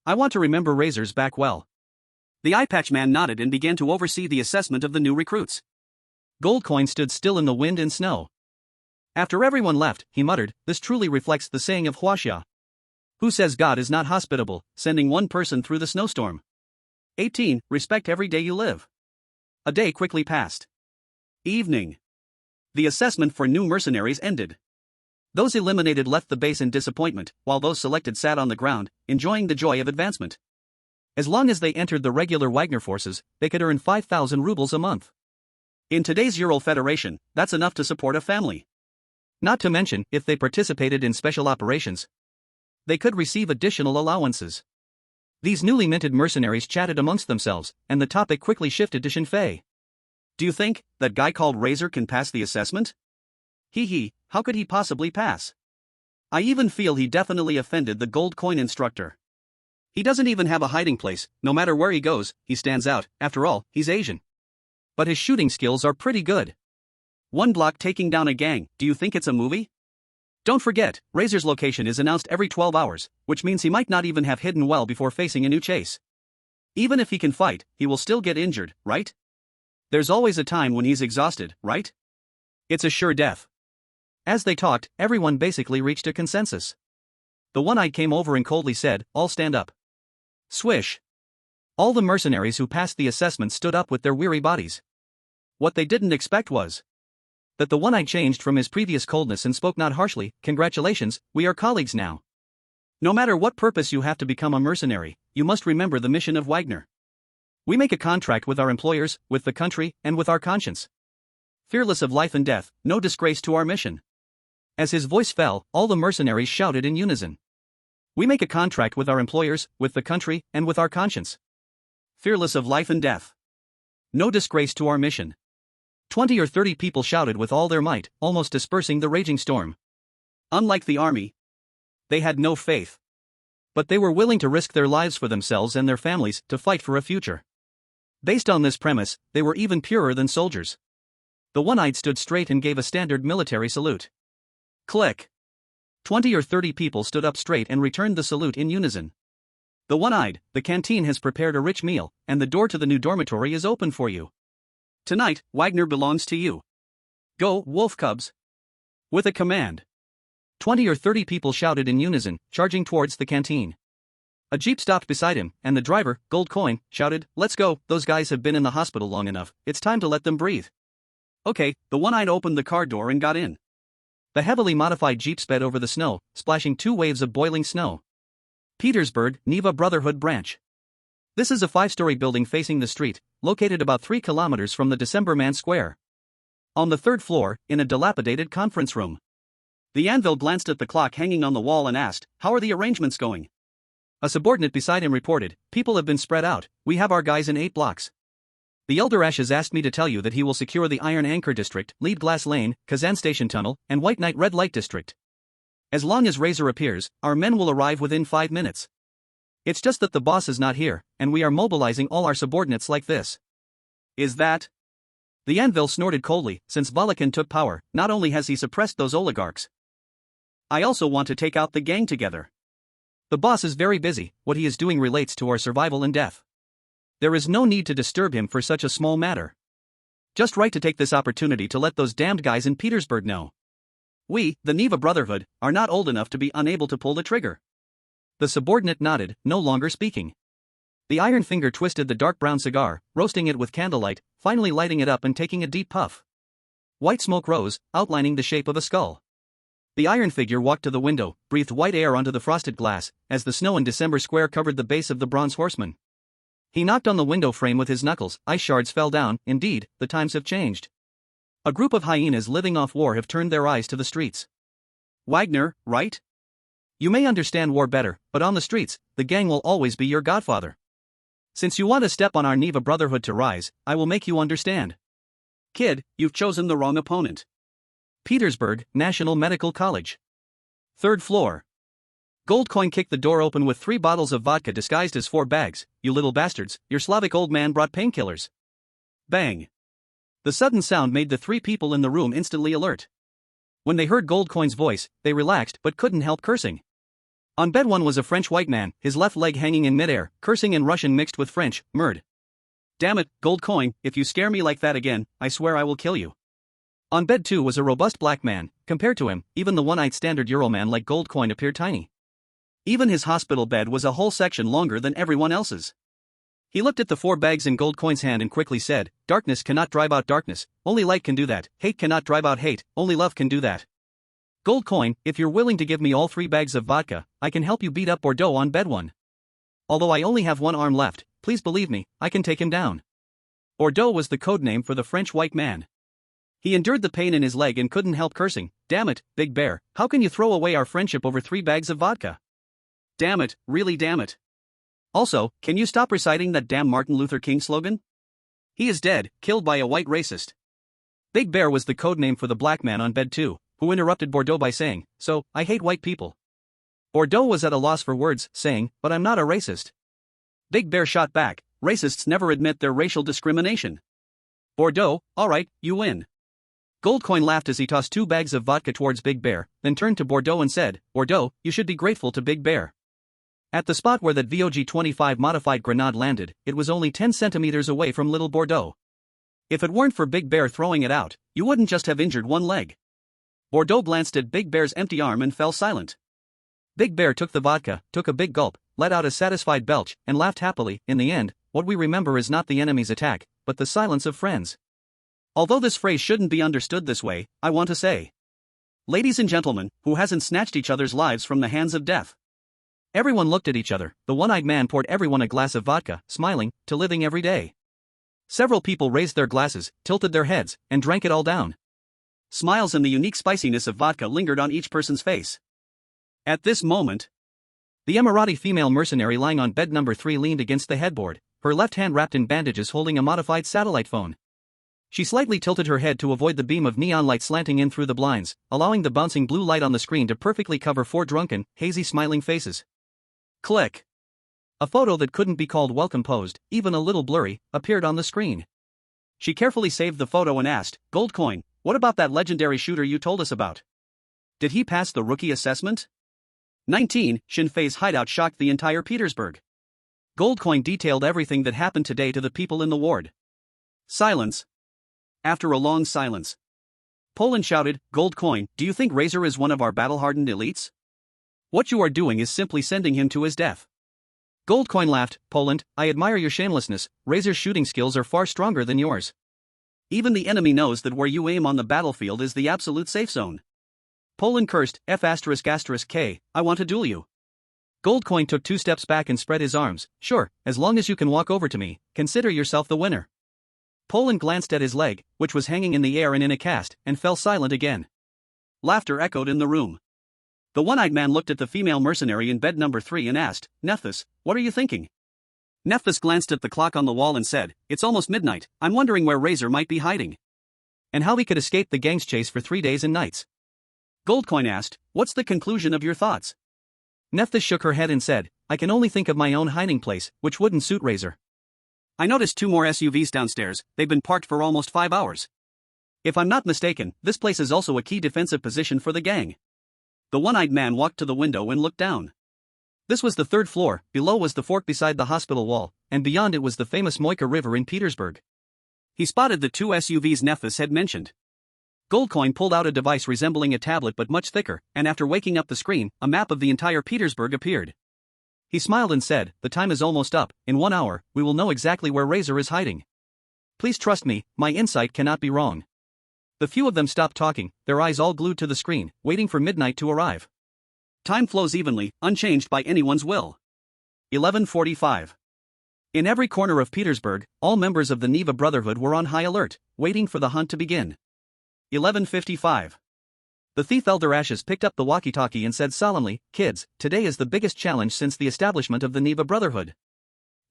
Speaker 1: I want to remember Razor's back well. The eye patch man nodded and began to oversee the assessment of the new recruits. Goldcoin stood still in the wind and snow. After everyone left, he muttered, this truly reflects the saying of Huaxia. Who says God is not hospitable, sending one person through the snowstorm? 18. Respect every day you live. A day quickly passed. Evening. The assessment for new mercenaries ended. Those eliminated left the base in disappointment, while those selected sat on the ground, enjoying the joy of advancement. As long as they entered the regular Wagner forces, they could earn 5,000 rubles a month. In today's Ural Federation, that's enough to support a family. Not to mention, if they participated in special operations, they could receive additional allowances. These newly minted mercenaries chatted amongst themselves, and the topic quickly shifted to Shinfei. Do you think that guy called Razor can pass the assessment? Hee, how could he possibly pass? I even feel he definitely offended the gold coin instructor. He doesn't even have a hiding place, no matter where he goes, he stands out, after all, he's Asian. But his shooting skills are pretty good. One block taking down a gang, do you think it's a movie? Don't forget, Razor's location is announced every 12 hours, which means he might not even have hidden well before facing a new chase. Even if he can fight, he will still get injured, right? There's always a time when he's exhausted, right? It's a sure death. As they talked, everyone basically reached a consensus. The one-eyed came over and coldly said, all stand up. Swish. All the mercenaries who passed the assessment stood up with their weary bodies. What they didn't expect was that the one-eyed changed from his previous coldness and spoke not harshly, congratulations, we are colleagues now. No matter what purpose you have to become a mercenary, you must remember the mission of Wagner. We make a contract with our employers, with the country, and with our conscience. Fearless of life and death, no disgrace to our mission. As his voice fell, all the mercenaries shouted in unison. We make a contract with our employers, with the country, and with our conscience. Fearless of life and death. No disgrace to our mission. 20 or 30 people shouted with all their might, almost dispersing the raging storm. Unlike the army, they had no faith. But they were willing to risk their lives for themselves and their families to fight for a future. Based on this premise, they were even purer than soldiers. The one-eyed stood straight and gave a standard military salute. Click. 20 or 30 people stood up straight and returned the salute in unison. The one-eyed, the canteen has prepared a rich meal, and the door to the new dormitory is open for you. Tonight, Wagner belongs to you. Go, wolf cubs. With a command, 20 or 30 people shouted in unison, charging towards the canteen. A jeep stopped beside him, and the driver, Gold Coin, shouted, let's go, those guys have been in the hospital long enough, it's time to let them breathe. Okay, the one-eyed opened the car door and got in. The heavily modified jeep sped over the snow, splashing 2 waves of boiling snow. Petersburg, Neva Brotherhood Branch. This is a 5-story building facing the street, located about 3 kilometers from the Decemberman Square. On the 3rd floor, in a dilapidated conference room. The anvil glanced at the clock hanging on the wall and asked, how are the arrangements going? A subordinate beside him reported, people have been spread out, we have our guys in 8 blocks. The elder Ash has asked me to tell you that he will secure the Iron Anchor District, Lead Glass Lane, Kazan Station Tunnel, and White Knight Red Light District. As long as Razor appears, our men will arrive within 5 minutes. It's just that the boss is not here, and we are mobilizing all our subordinates like this. Is that? The anvil snorted coldly, since Balakan took power, not only has he suppressed those oligarchs. I also want to take out the gang together. The boss is very busy, what he is doing relates to our survival and death. There is no need to disturb him for such a small matter. Just right to take this opportunity to let those damned guys in Petersburg know. We, the Neva Brotherhood, are not old enough to be unable to pull the trigger. The subordinate nodded, no longer speaking. The iron finger twisted the dark brown cigar, roasting it with candlelight, finally lighting it up and taking a deep puff. White smoke rose, outlining the shape of a skull. The iron figure walked to the window, breathed white air onto the frosted glass, as the snow in December Square covered the base of the bronze horseman. He knocked on the window frame with his knuckles, ice shards fell down, indeed, the times have changed. A group of hyenas living off war have turned their eyes to the streets. Wagner, right? You may understand war better, but on the streets, the gang will always be your godfather. Since you want to step on our Neva Brotherhood to rise, I will make you understand. Kid, you've chosen the wrong opponent. Petersburg, National Medical College. 3rd floor. Goldcoin kicked the door open with 3 bottles of vodka disguised as 4 bags. You little bastards, your Slavic old man brought painkillers. Bang. The sudden sound made the 3 people in the room instantly alert. When they heard Goldcoin's voice, they relaxed but couldn't help cursing. On bed 1 was a French white man, his left leg hanging in midair, cursing in Russian mixed with French, merd. Damn it, Goldcoin, if you scare me like that again, I swear I will kill you. On bed 2 was a robust black man. Compared to him, even the one-eyed standard Euroman like Goldcoin appeared tiny. Even his hospital bed was a whole section longer than everyone else's. He looked at the 4 bags in Goldcoin's hand and quickly said, "Darkness cannot drive out darkness, only light can do that. Hate cannot drive out hate, only love can do that. Goldcoin, if you're willing to give me all 3 bags of vodka, I can help you beat up Bordeaux on bed 1. Although I only have 1 arm left, please believe me, I can take him down." Bordeaux was the code name for the French white man. He endured the pain in his leg and couldn't help cursing. "Damn it, Big Bear, how can you throw away our friendship over 3 bags of vodka? Damn it, really damn it. Also, can you stop reciting that damn Martin Luther King slogan? He is dead, killed by a white racist." Big Bear was the code name for the black man on bed 2, who interrupted Bordeaux by saying, "So, I hate white people." Bordeaux was at a loss for words, saying, "But I'm not a racist." Big Bear shot back, "Racists never admit their racial discrimination." Bordeaux, alright, you win. Goldcoin laughed as he tossed 2 bags of vodka towards Big Bear, then turned to Bordeaux and said, "Bordeaux, you should be grateful to Big Bear. At the spot where that VOG-25 modified grenade landed, it was only 10 centimeters away from little Bordeaux. If it weren't for Big Bear throwing it out, you wouldn't just have injured 1 leg." Bordeaux glanced at Big Bear's empty arm and fell silent. Big Bear took the vodka, took a big gulp, let out a satisfied belch, and laughed happily. In the end, what we remember is not the enemy's attack, but the silence of friends. Although this phrase shouldn't be understood this way, I want to say, ladies and gentlemen, who hasn't snatched each other's lives from the hands of death? Everyone looked at each other. The one-eyed man poured everyone a glass of vodka, smiling, to living every day. Several people raised their glasses, tilted their heads, and drank it all down. Smiles and the unique spiciness of vodka lingered on each person's face. At this moment, the Emirati female mercenary lying on bed number 3 leaned against the headboard, her left hand wrapped in bandages holding a modified satellite phone. She slightly tilted her head to avoid the beam of neon light slanting in through the blinds, allowing the bouncing blue light on the screen to perfectly cover 4 drunken, hazy smiling faces. Click. A photo that couldn't be called well composed, even a little blurry, appeared on the screen. She carefully saved the photo and asked, "Goldcoin, what about that legendary shooter you told us about? Did he pass the rookie assessment?" 19. Sinn Féin's hideout shocked the entire Petersburg. Goldcoin detailed everything that happened today to the people in the ward. Silence. After a long silence, Poland shouted, "Goldcoin, do you think Razor is one of our battle-hardened elites? What you are doing is simply sending him to his death." Goldcoin laughed, "Poland, I admire your shamelessness. Razor's shooting skills are far stronger than yours. Even the enemy knows that where you aim on the battlefield is the absolute safe zone." Poland cursed, F***K, I want to duel you. Goldcoin took 2 steps back and spread his arms. "Sure, as long as you can walk over to me, consider yourself the winner." Poland glanced at his leg, which was hanging in the air and in a cast, and fell silent again. Laughter echoed in the room. The one-eyed man looked at the female mercenary in bed number 3 and asked, "Nephthys, what are you thinking?" Nephthys glanced at the clock on the wall and said, "It's almost midnight, I'm wondering where Razor might be hiding. And how he could escape the gang's chase for 3 days and nights." Goldcoin asked, "What's the conclusion of your thoughts?" Nephthys shook her head and said, "I can only think of my own hiding place, which wouldn't suit Razor. I noticed 2 more SUVs downstairs, they've been parked for almost 5 hours. If I'm not mistaken, this place is also a key defensive position for the gang." The one-eyed man walked to the window and looked down. This was the 3rd floor, below was the fork beside the hospital wall, and beyond it was the famous Moika River in Petersburg. He spotted the 2 SUVs Nephthys had mentioned. Goldcoin pulled out a device resembling a tablet but much thicker, and after waking up the screen, a map of the entire Petersburg appeared. He smiled and said, "The time is almost up, in 1 hour, we will know exactly where Razor is hiding. Please trust me, my insight cannot be wrong." The few of them stopped talking, their eyes all glued to the screen, waiting for midnight to arrive. Time flows evenly, unchanged by anyone's will. 11:45. In every corner of Petersburg, all members of the Neva Brotherhood were on high alert, waiting for the hunt to begin. 11:55. The thief Elder Ashes picked up the walkie-talkie and said solemnly, "Kids, today is the biggest challenge since the establishment of the Neva Brotherhood.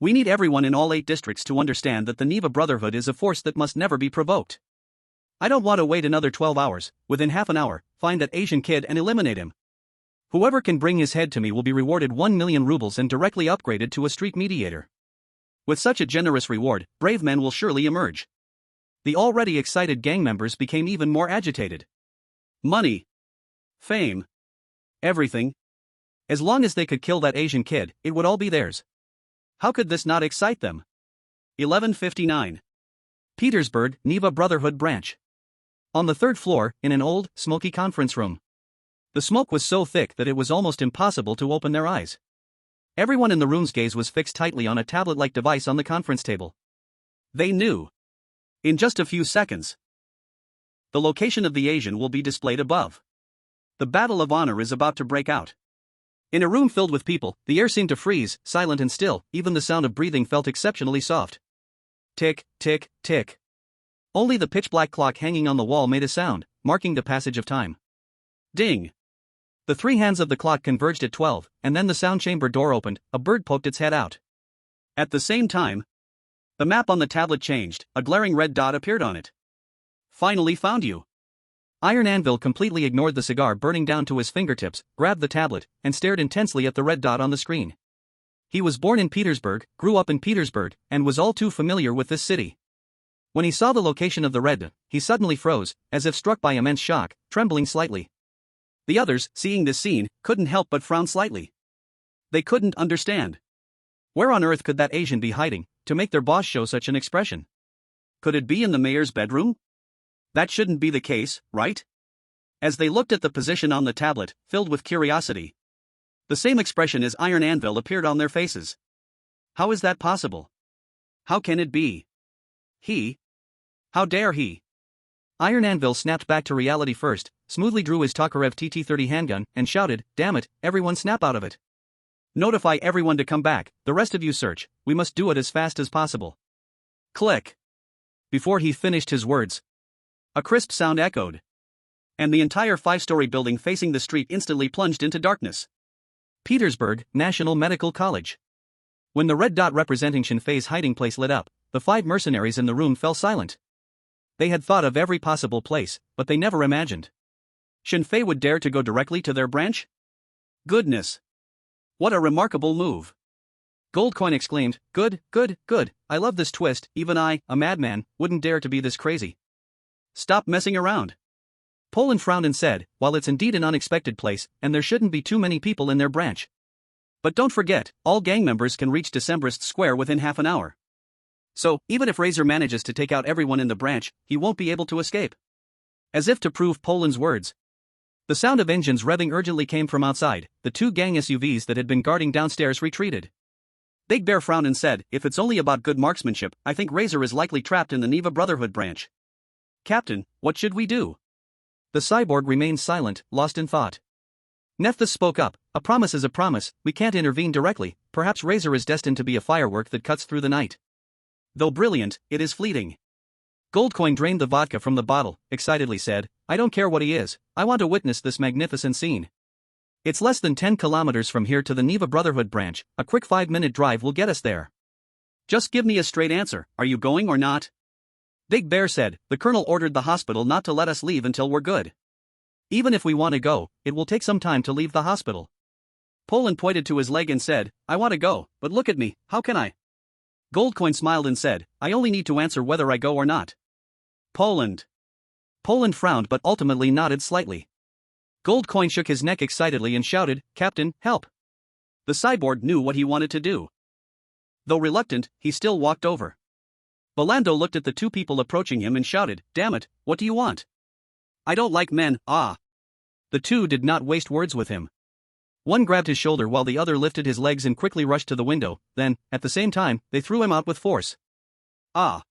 Speaker 1: We need everyone in all 8 districts to understand that the Neva Brotherhood is a force that must never be provoked. I don't want to wait another 12 hours, within half an hour, find that Asian kid and eliminate him. Whoever can bring his head to me will be rewarded 1 million rubles and directly upgraded to a street mediator. With such a generous reward, brave men will surely emerge. The already excited gang members became even more agitated. Money. Fame. Everything. As long as they could kill that Asian kid, it would all be theirs. How could this not excite them? 11:59. Petersburg, Neva Brotherhood Branch. On the third floor, in an old, smoky conference room. The smoke was so thick that it was almost impossible to open their eyes. Everyone in the room's gaze was fixed tightly on a tablet-like device on the conference table. They knew. In just a few seconds, the location of the Asian will be displayed above. The battle of honor is about to break out. In a room filled with people, the air seemed to freeze, silent and still, even the sound of breathing felt exceptionally soft. Tick, tick, tick. Only the pitch-black clock hanging on the wall made a sound, marking the passage of time. Ding. The three hands of the clock converged at 12, and then the sound chamber door opened, a bird poked its head out. At the same time, the map on the tablet changed, a glaring red dot appeared on it. Finally found you. Iron Anvil completely ignored the cigar burning down to his fingertips, grabbed the tablet, and stared intensely at the red dot on the screen. He was born in Petersburg, grew up in Petersburg, and was all too familiar with this city. When he saw the location of the red dot, he suddenly froze, as if struck by immense shock, trembling slightly. The others, seeing this scene, couldn't help but frown slightly. They couldn't understand. Where on earth could that Asian be hiding, to make their boss show such an expression? Could it be in the mayor's bedroom? That shouldn't be the case, right? As they looked at the position on the tablet, filled with curiosity, the same expression as Iron Anvil appeared on their faces. How is that possible? How can it be? He? How dare he? Iron Anvil snapped back to reality first, smoothly drew his Tokarev TT-30 handgun, and shouted, "Damn it, everyone snap out of it. Notify everyone to come back, the rest of you search, we must do it as fast as possible." Click. Before he finished his words, a crisp sound echoed. And the entire 5-story building facing the street instantly plunged into darkness. Petersburg, National Medical College. When the red dot representing Shinfei's hiding place lit up, the 5 mercenaries in the room fell silent. They had thought of every possible place, but they never imagined Shinfei would dare to go directly to their branch? Goodness! What a remarkable move! Goldcoin exclaimed, "Good, good, good, I love this twist, even I, a madman, wouldn't dare to be this crazy." Stop messing around. Poland frowned and said, "While it's indeed an unexpected place, and there shouldn't be too many people in their branch. But don't forget, all gang members can reach Decembrist Square within half an hour. So, even if Razor manages to take out everyone in the branch, he won't be able to escape." As if to prove Poland's words, the sound of engines revving urgently came from outside. The 2 gang SUVs that had been guarding downstairs retreated. Big Bear frowned and said, "If it's only about good marksmanship, I think Razor is likely trapped in the Neva Brotherhood branch. Captain, what should we do?" The cyborg remained silent, lost in thought. Nephthys spoke up, "A promise is a promise, we can't intervene directly, perhaps Razor is destined to be a firework that cuts through the night. Though brilliant, it is fleeting." Goldcoin drained the vodka from the bottle, excitedly said, "I don't care what he is, I want to witness this magnificent scene. It's less than 10 kilometers from here to the Neva Brotherhood branch, a quick 5-minute drive will get us there. Just give me a straight answer, are you going or not?" Big Bear said, "The colonel ordered the hospital not to let us leave until we're good. Even if we want to go, it will take some time to leave the hospital." Poland pointed to his leg and said, "I want to go, but look at me, how can I?" Goldcoin smiled and said, "I only need to answer whether I go or not." Poland. Poland frowned but ultimately nodded slightly. Goldcoin shook his neck excitedly and shouted, "Captain, help!" The cyborg knew what he wanted to do. Though reluctant, he still walked over. Belando looked at the 2 people approaching him and shouted, "Damn it, what do you want?" "I don't like men, ah." The 2 did not waste words with him. One grabbed his shoulder while the other lifted his legs and quickly rushed to the window, then, at the same time, they threw him out with force. Ah!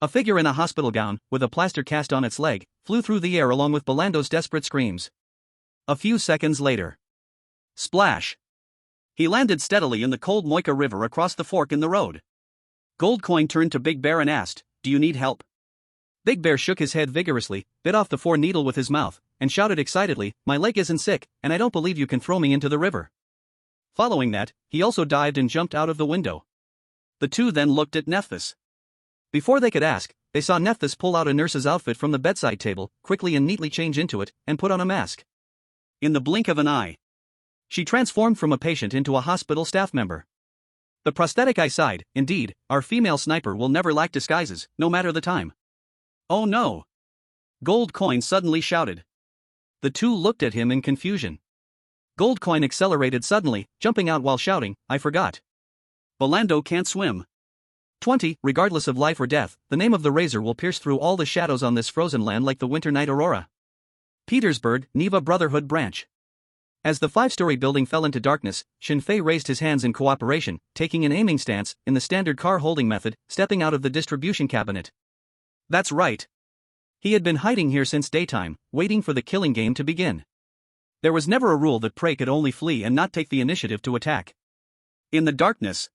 Speaker 1: A figure in a hospital gown, with a plaster cast on its leg, flew through the air along with Belando's desperate screams. A few seconds later. Splash! He landed steadily in the cold Moika River across the fork in the road. Goldcoin turned to Big Bear and asked, "Do you need help?" Big Bear shook his head vigorously, bit off the 4 needle with his mouth, and shouted excitedly, "My leg isn't sick, and I don't believe you can throw me into the river." Following that, he also dived and jumped out of the window. The 2 then looked at Nephthys. Before they could ask, they saw Nephthys pull out a nurse's outfit from the bedside table, quickly and neatly change into it, and put on a mask. In the blink of an eye, She transformed from a patient into a hospital staff member. The prosthetic eye sighed, indeed, our female sniper will never lack disguises, no matter the time. Oh no! Gold Coin suddenly shouted. The two looked at him in confusion. Gold Coin accelerated suddenly, jumping out while shouting, I forgot. Belando can't swim. 20. Regardless of life or death, the name of the razor will pierce through all the shadows on this frozen land like the winter night aurora. Petersburg, Neva Brotherhood Branch. As the 5-story building fell into darkness, Shinfei raised his hands in cooperation, taking an aiming stance, in the standard car holding method, stepping out of the distribution cabinet. That's right. He had been hiding here since daytime, waiting for the killing game to begin. There was never a rule that prey could only flee and not take the initiative to attack. In the darkness,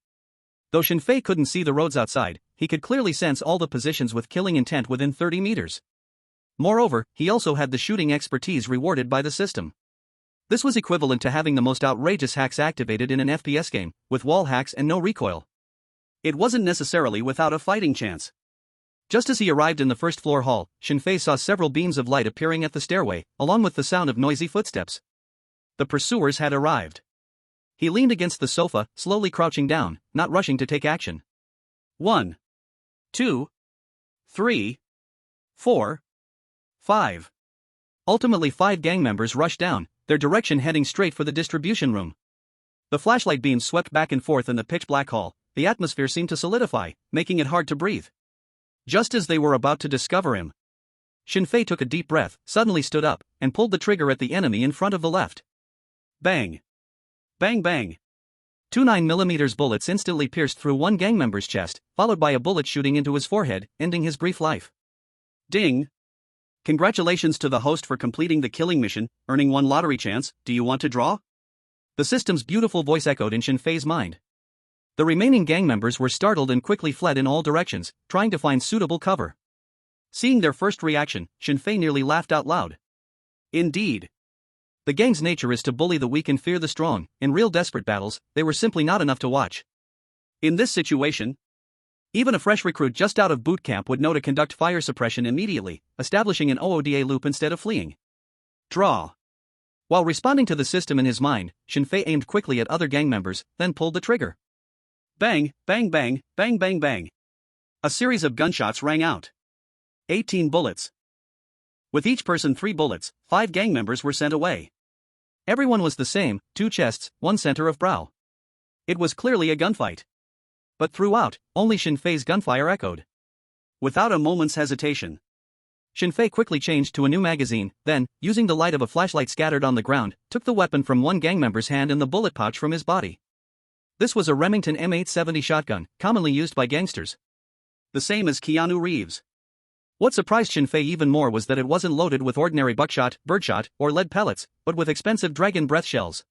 Speaker 1: though Shinfei couldn't see the roads outside, he could clearly sense all the positions with killing intent within 30 meters. Moreover, he also had the shooting expertise rewarded by the system. This was equivalent to having the most outrageous hacks activated in an FPS game, with wall hacks and no recoil. It wasn't necessarily without a fighting chance. Just as he arrived in the first-floor hall, Shinfei saw several beams of light appearing at the stairway, along with the sound of noisy footsteps. The pursuers had arrived. He leaned against the sofa, slowly crouching down, not rushing to take action. 1, 2, 3, 4, 5. Ultimately 5 gang members rushed down, their direction heading straight for the distribution room. The flashlight beams swept back and forth in the pitch-black hall, the atmosphere seemed to solidify, making it hard to breathe. Just as they were about to discover him, Shinfei took a deep breath, suddenly stood up, and pulled the trigger at the enemy in front of the left. Bang! Bang bang! 2 9mm bullets instantly pierced through one gang member's chest, followed by a bullet shooting into his forehead, ending his brief life. Ding! Congratulations to the host for completing the killing mission, earning 1 lottery chance, do you want to draw? The system's beautiful voice echoed in Shinfei's mind. The remaining gang members were startled and quickly fled in all directions, trying to find suitable cover. Seeing their first reaction, Shinfei nearly laughed out loud. Indeed. The gang's nature is to bully the weak and fear the strong. In real desperate battles, they were simply not enough to watch. In this situation, even a fresh recruit just out of boot camp would know to conduct fire suppression immediately, establishing an OODA loop instead of fleeing. Draw. While responding to the system in his mind, Shinfei aimed quickly at other gang members, then pulled the trigger. Bang, bang bang, bang bang bang. A series of gunshots rang out. 18 bullets. With each person 3 bullets, 5 gang members were sent away. Everyone was the same, 2 chests, 1 center of brow. It was clearly a gunfight. But throughout, only Shinfei's gunfire echoed. Without a moment's hesitation, Shinfei quickly changed to a new magazine, then, using the light of a flashlight scattered on the ground, took the weapon from one gang member's hand and the bullet pouch from his body. This was a Remington M870 shotgun, commonly used by gangsters. The same as Keanu Reeves. What surprised Shinfei even more was that it wasn't loaded with ordinary buckshot, birdshot, or lead pellets, but with expensive dragon breath shells.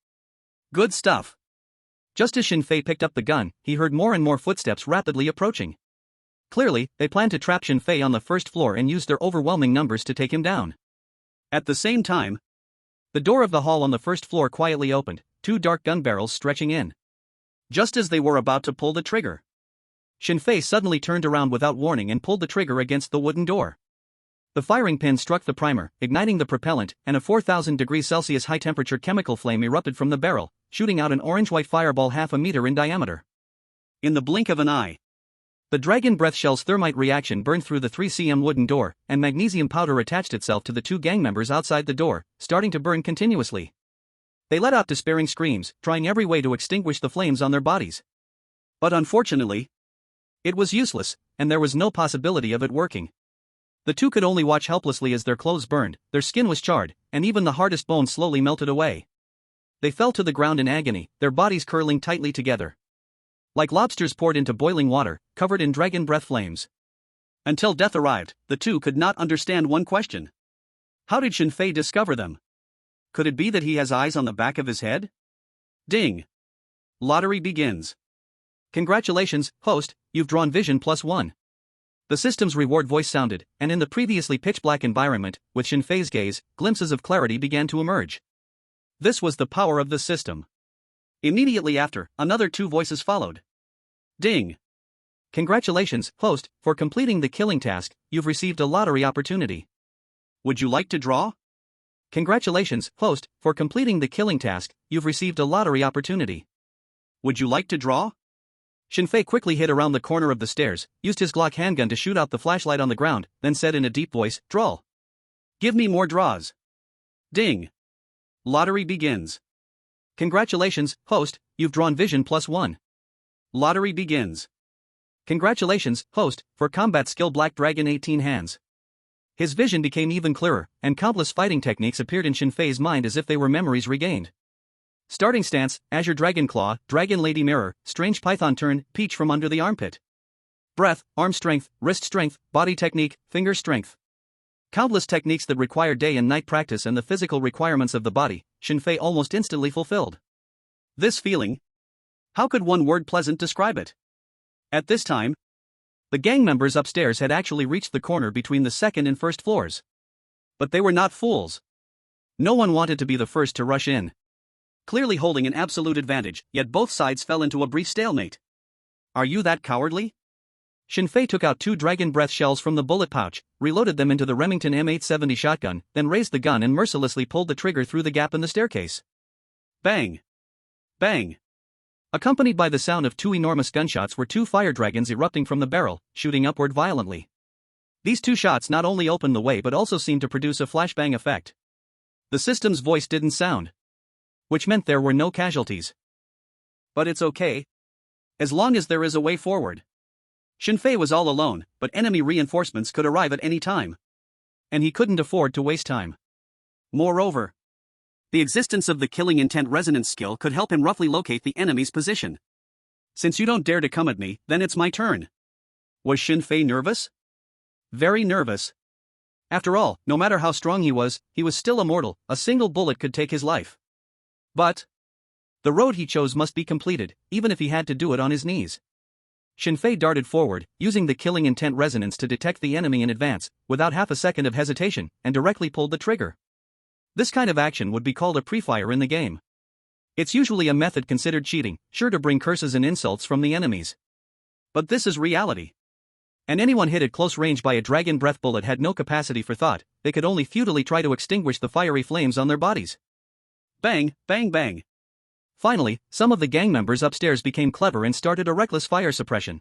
Speaker 1: Good stuff. Just as Shinfei picked up the gun, he heard more and more footsteps rapidly approaching. Clearly, they planned to trap Shinfei on the first floor and use their overwhelming numbers to take him down. At the same time, the door of the hall on the first floor quietly opened, 2 dark gun barrels stretching in. Just as they were about to pull the trigger, Shinfei suddenly turned around without warning and pulled the trigger against the wooden door. The firing pin struck the primer, igniting the propellant, and a 4,000 degrees Celsius high-temperature chemical flame erupted from the barrel, shooting out an orange-white fireball half a meter in diameter. In the blink of an eye, the dragon breath shell's thermite reaction burned through the 3 cm wooden door, and magnesium powder attached itself to the 2 gang members outside the door, starting to burn continuously. They let out despairing screams, trying every way to extinguish the flames on their bodies. But unfortunately, it was useless, and there was no possibility of it working. The 2 could only watch helplessly as their clothes burned, their skin was charred, and even the hardest bone slowly melted away. They fell to the ground in agony, their bodies curling tightly together. Like lobsters poured into boiling water, covered in dragon breath flames. Until death arrived, the 2 could not understand one question. How did Shinfei discover them? Could it be that he has eyes on the back of his head? Ding! Lottery begins. Congratulations, host, you've drawn vision +1. The system's reward voice sounded, and in the previously pitch-black environment, with Shinfei's gaze, glimpses of clarity began to emerge. This was the power of the system. Immediately after, another 2 voices followed. Ding! Congratulations, host, for completing the killing task, you've received a lottery opportunity. Would you like to draw? Congratulations, host, for completing the killing task, you've received a lottery opportunity. Would you like to draw? Shinfei quickly hid around the corner of the stairs, used his Glock handgun to shoot out the flashlight on the ground, then said in a deep voice, "Draw. Give me more draws." Ding. Lottery begins. Congratulations, host, you've drawn Vision +1. Lottery begins. Congratulations, host, for combat skill Black Dragon 18 hands. His vision became even clearer, and countless fighting techniques appeared in Shinfei's mind as if they were memories regained. Starting stance, Azure Dragon Claw, Dragon Lady Mirror, Strange Python Turn, Peach from under the armpit. Breath, arm strength, wrist strength, body technique, finger strength. Countless techniques that require day and night practice and the physical requirements of the body, Shinfei almost instantly fulfilled. This feeling? How could one word pleasant describe it? At this time, the gang members upstairs had actually reached the corner between the second and first floors. But they were not fools. No one wanted to be the first to rush in. Clearly holding an absolute advantage, yet both sides fell into a brief stalemate. Are you that cowardly? Shinfei took out 2 dragon breath shells from the bullet pouch, reloaded them into the Remington M870 shotgun, then raised the gun and mercilessly pulled the trigger through the gap in the staircase. Bang! Bang! Accompanied by the sound of 2 enormous gunshots were 2 fire dragons erupting from the barrel, shooting upward violently. These 2 shots not only opened the way but also seemed to produce a flashbang effect. The system's voice didn't sound, which meant there were no casualties. But it's okay, as long as there is a way forward. Shinfei was all alone, but enemy reinforcements could arrive at any time. And he couldn't afford to waste time. Moreover, the existence of the killing intent resonance skill could help him roughly locate the enemy's position. Since you don't dare to come at me, then it's my turn. Was Shinfei nervous? Very nervous. After all, no matter how strong he was still a mortal. A single bullet could take his life. But the road he chose must be completed, even if he had to do it on his knees. Shinfei darted forward, using the killing intent resonance to detect the enemy in advance, without half a second of hesitation, and directly pulled the trigger. This kind of action would be called a pre-fire in the game. It's usually a method considered cheating, sure to bring curses and insults from the enemies. But this is reality. And anyone hit at close range by a dragon breath bullet had no capacity for thought, they could only futilely try to extinguish the fiery flames on their bodies. Bang, bang, bang. Finally, some of the gang members upstairs became clever and started a reckless fire suppression.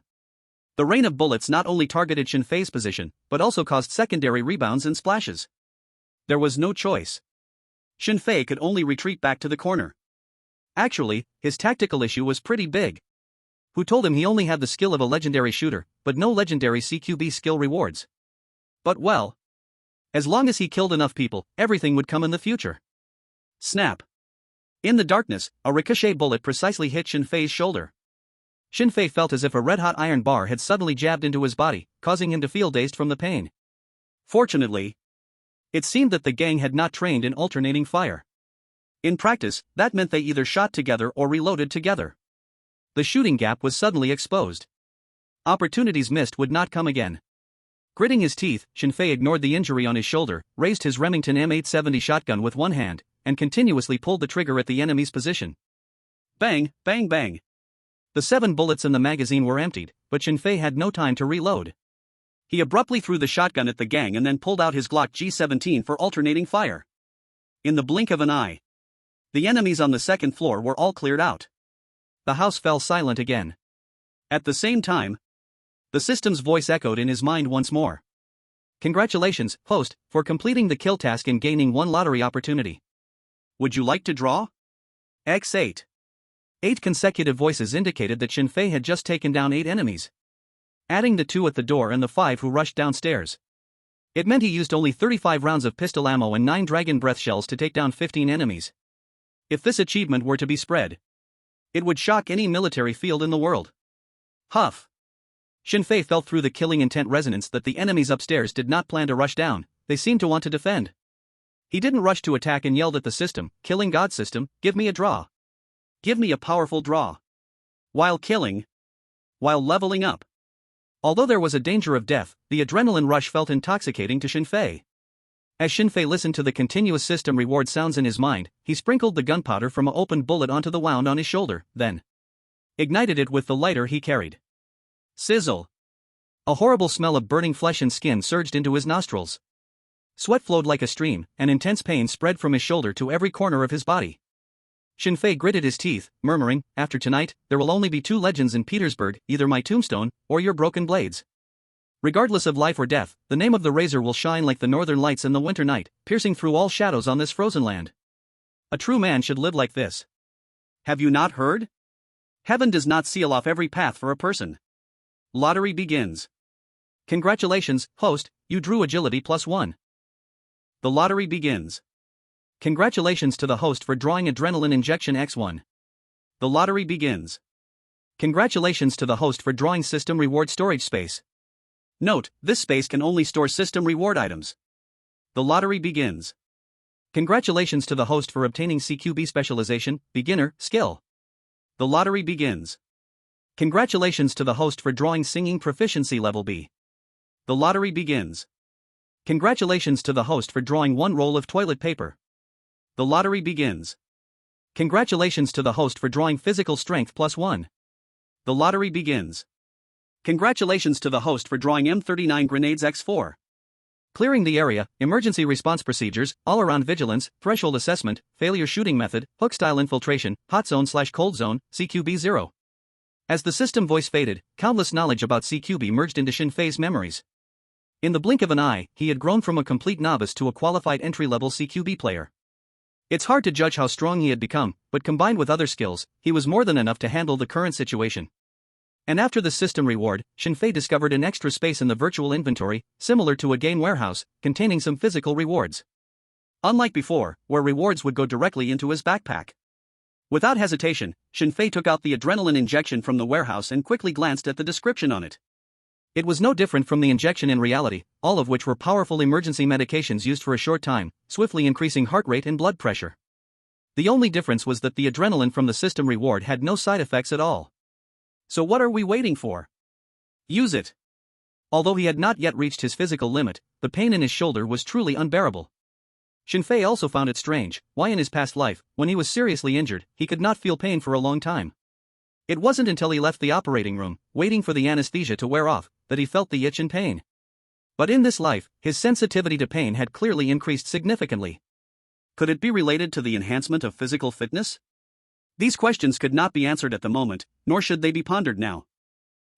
Speaker 1: The rain of bullets not only targeted Shinfei's position, but also caused secondary rebounds and splashes. There was no choice. Shinfei could only retreat back to the corner. Actually, his tactical issue was pretty big. Who told him he only had the skill of a legendary shooter, but no legendary CQB skill rewards? But well, as long as he killed enough people, everything would come in the future. Snap. In the darkness, a ricochet bullet precisely hit Shinfei's shoulder. Shinfei felt as if a red-hot iron bar had suddenly jabbed into his body, causing him to feel dazed from the pain. Fortunately, it seemed that the gang had not trained in alternating fire. In practice, that meant they either shot together or reloaded together. The shooting gap was suddenly exposed. Opportunities missed would not come again. Gritting his teeth, Shinfei ignored the injury on his shoulder, raised his Remington M870 shotgun with one hand, and continuously pulled the trigger at the enemy's position. Bang, bang, bang. The 7 bullets in the magazine were emptied, but Shinfei had no time to reload. He abruptly threw the shotgun at the gang and then pulled out his Glock G17 for alternating fire. In the blink of an eye, the enemies on the second floor were all cleared out. The house fell silent again. At the same time, the system's voice echoed in his mind once more. Congratulations, host, for completing the kill task and gaining 1 lottery opportunity. Would you like to draw? X8. 8 consecutive voices indicated that Shinfei had just taken down 8 enemies. Adding the 2 at the door and the 5 who rushed downstairs, it meant he used only 35 rounds of pistol ammo and 9 dragon breath shells to take down 15 enemies. If this achievement were to be spread, it would shock any military field in the world. Huff. Shinfei felt through the killing intent resonance that the enemies upstairs did not plan to rush down, they seemed to want to defend. He didn't rush to attack and yelled at the system, "Killing God system, give me a draw. Give me a powerful draw." While leveling up. Although there was a danger of death, the adrenaline rush felt intoxicating to Shinfei. As Shinfei listened to the continuous system reward sounds in his mind, he sprinkled the gunpowder from an open bullet onto the wound on his shoulder, then ignited it with the lighter he carried. Sizzle. A horrible smell of burning flesh and skin surged into his nostrils. Sweat flowed like a stream, and intense pain spread from his shoulder to every corner of his body. Shinfei gritted his teeth, murmuring, "After tonight, there will only be two legends in Petersburg, either my tombstone, or your broken blades. Regardless of life or death, the name of the razor will shine like the northern lights in the winter night, piercing through all shadows on this frozen land. A true man should live like this. Have you not heard? Heaven does not seal off every path for a person. Lottery begins. Congratulations, host, you drew agility +1. The lottery begins. Congratulations to the host for drawing adrenaline injection X1. The lottery begins. Congratulations to the host for drawing system reward storage space. Note, this space can only store system reward items. The lottery begins. Congratulations to the host for obtaining CQB specialization, beginner, skill. The lottery begins. Congratulations to the host for drawing singing proficiency level B. The lottery begins. Congratulations to the host for drawing one roll of toilet paper. The lottery begins. Congratulations to the host for drawing physical strength +1. The lottery begins. Congratulations to the host for drawing M39 grenades X4. Clearing the area, emergency response procedures, all-around vigilance, threshold assessment, failure shooting method, hook-style infiltration, hot zone/cold zone, CQB 0. As the system voice faded, countless knowledge about CQB merged into Shinfei's memories. In the blink of an eye, he had grown from a complete novice to a qualified entry-level CQB player. It's hard to judge how strong he had become, but combined with other skills, he was more than enough to handle the current situation. And after the system reward, Shinfei discovered an extra space in the virtual inventory, similar to a game warehouse, containing some physical rewards. Unlike before, where rewards would go directly into his backpack. Without hesitation, Shinfei took out the adrenaline injection from the warehouse and quickly glanced at the description on it. It was no different from the injection in reality, all of which were powerful emergency medications used for a short time, swiftly increasing heart rate and blood pressure. The only difference was that the adrenaline from the system reward had no side effects at all. So what are we waiting for? Use it. Although he had not yet reached his physical limit, the pain in his shoulder was truly unbearable. Shinfei also found it strange why in his past life, when he was seriously injured, he could not feel pain for a long time. It wasn't until he left the operating room, waiting for the anesthesia to wear off, that he felt the itch and pain. But in this life, his sensitivity to pain had clearly increased significantly. Could it be related to the enhancement of physical fitness? These questions could not be answered at the moment, nor should they be pondered now.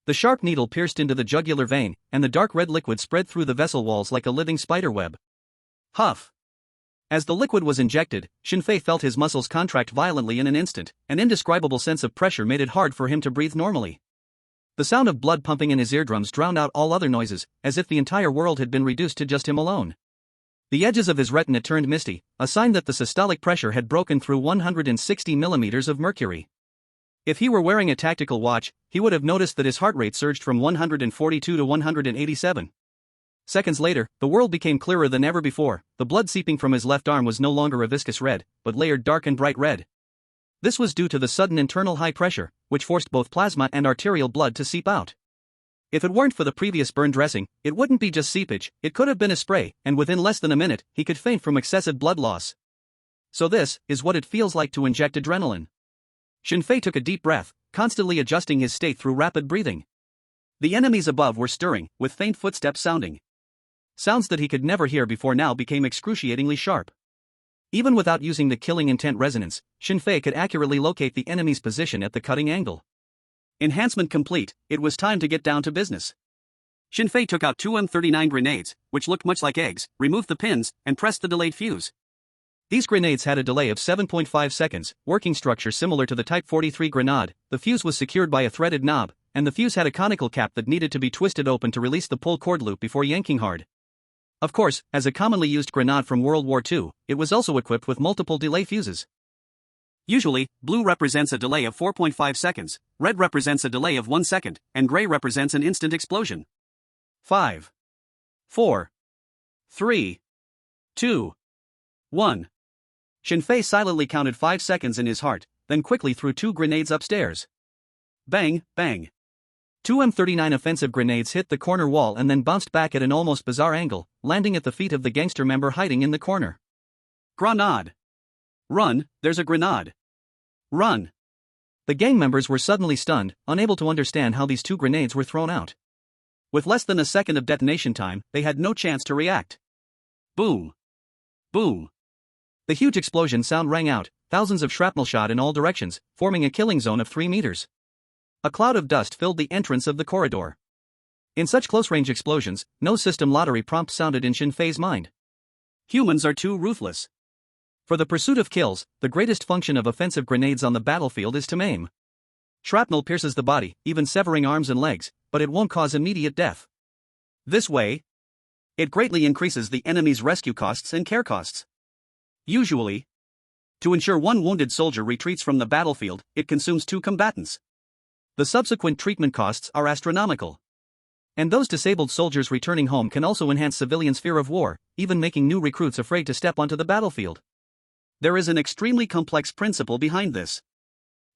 Speaker 1: The sharp needle pierced into the jugular vein, and the dark red liquid spread through the vessel walls like a living spider web. Huff! As the liquid was injected, Shinfei felt his muscles contract violently in an instant. An indescribable sense of pressure made it hard for him to breathe normally. The sound of blood pumping in his eardrums drowned out all other noises, as if the entire world had been reduced to just him alone. The edges of his retina turned misty, a sign that the systolic pressure had broken through 160 millimeters of mercury. If he were wearing a tactical watch, he would have noticed that his heart rate surged from 142 to 187. Seconds later, the world became clearer than ever before. The blood seeping from his left arm was no longer a viscous red, but layered dark and bright red. This was due to the sudden internal high pressure, which forced both plasma and arterial blood to seep out. If it weren't for the previous burn dressing, it wouldn't be just seepage, it could have been a spray, and within less than a minute, he could faint from excessive blood loss. So this is what it feels like to inject adrenaline. Shinfei took a deep breath, constantly adjusting his state through rapid breathing. The enemies above were stirring, with faint footsteps sounding. Sounds that he could never hear before now became excruciatingly sharp. Even without using the killing intent resonance, Shinfei could accurately locate the enemy's position at the cutting angle. Enhancement complete, it was time to get down to business. Shinfei took out two M39 grenades, which looked much like eggs, removed the pins, and pressed the delayed fuse. These grenades had a delay of 7.5 seconds, working structure similar to the Type 43 grenade. The fuse was secured by a threaded knob, and the fuse had a conical cap that needed to be twisted open to release the pull cord loop before yanking hard. Of course, as a commonly used grenade from World War II, it was also equipped with multiple delay fuses. Usually, blue represents a delay of 4.5 seconds, red represents a delay of 1 second, and gray represents an instant explosion. 5, 4, 3, 2, 1. Shinfei silently counted 5 seconds in his heart, then quickly threw two grenades upstairs. Bang, bang. Two M39 offensive grenades hit the corner wall and then bounced back at an almost bizarre angle, landing at the feet of the gangster member hiding in the corner. Grenade! Run, there's a grenade! Run! The gang members were suddenly stunned, unable to understand how these two grenades were thrown out. With less than a second of detonation time, they had no chance to react. Boom. Boom. The huge explosion sound rang out, thousands of shrapnel shot in all directions, forming a killing zone of 3 meters. A cloud of dust filled the entrance of the corridor. In such close-range explosions, no system lottery prompt sounded in Shin Fei's mind. Humans are too ruthless. For the pursuit of kills, the greatest function of offensive grenades on the battlefield is to maim. Shrapnel pierces the body, even severing arms and legs, but it won't cause immediate death. This way, it greatly increases the enemy's rescue costs and care costs. Usually, to ensure one wounded soldier retreats from the battlefield, it consumes 2 combatants. The subsequent treatment costs are astronomical. And those disabled soldiers returning home can also enhance civilians' fear of war, even making new recruits afraid to step onto the battlefield. There is an extremely complex principle behind this.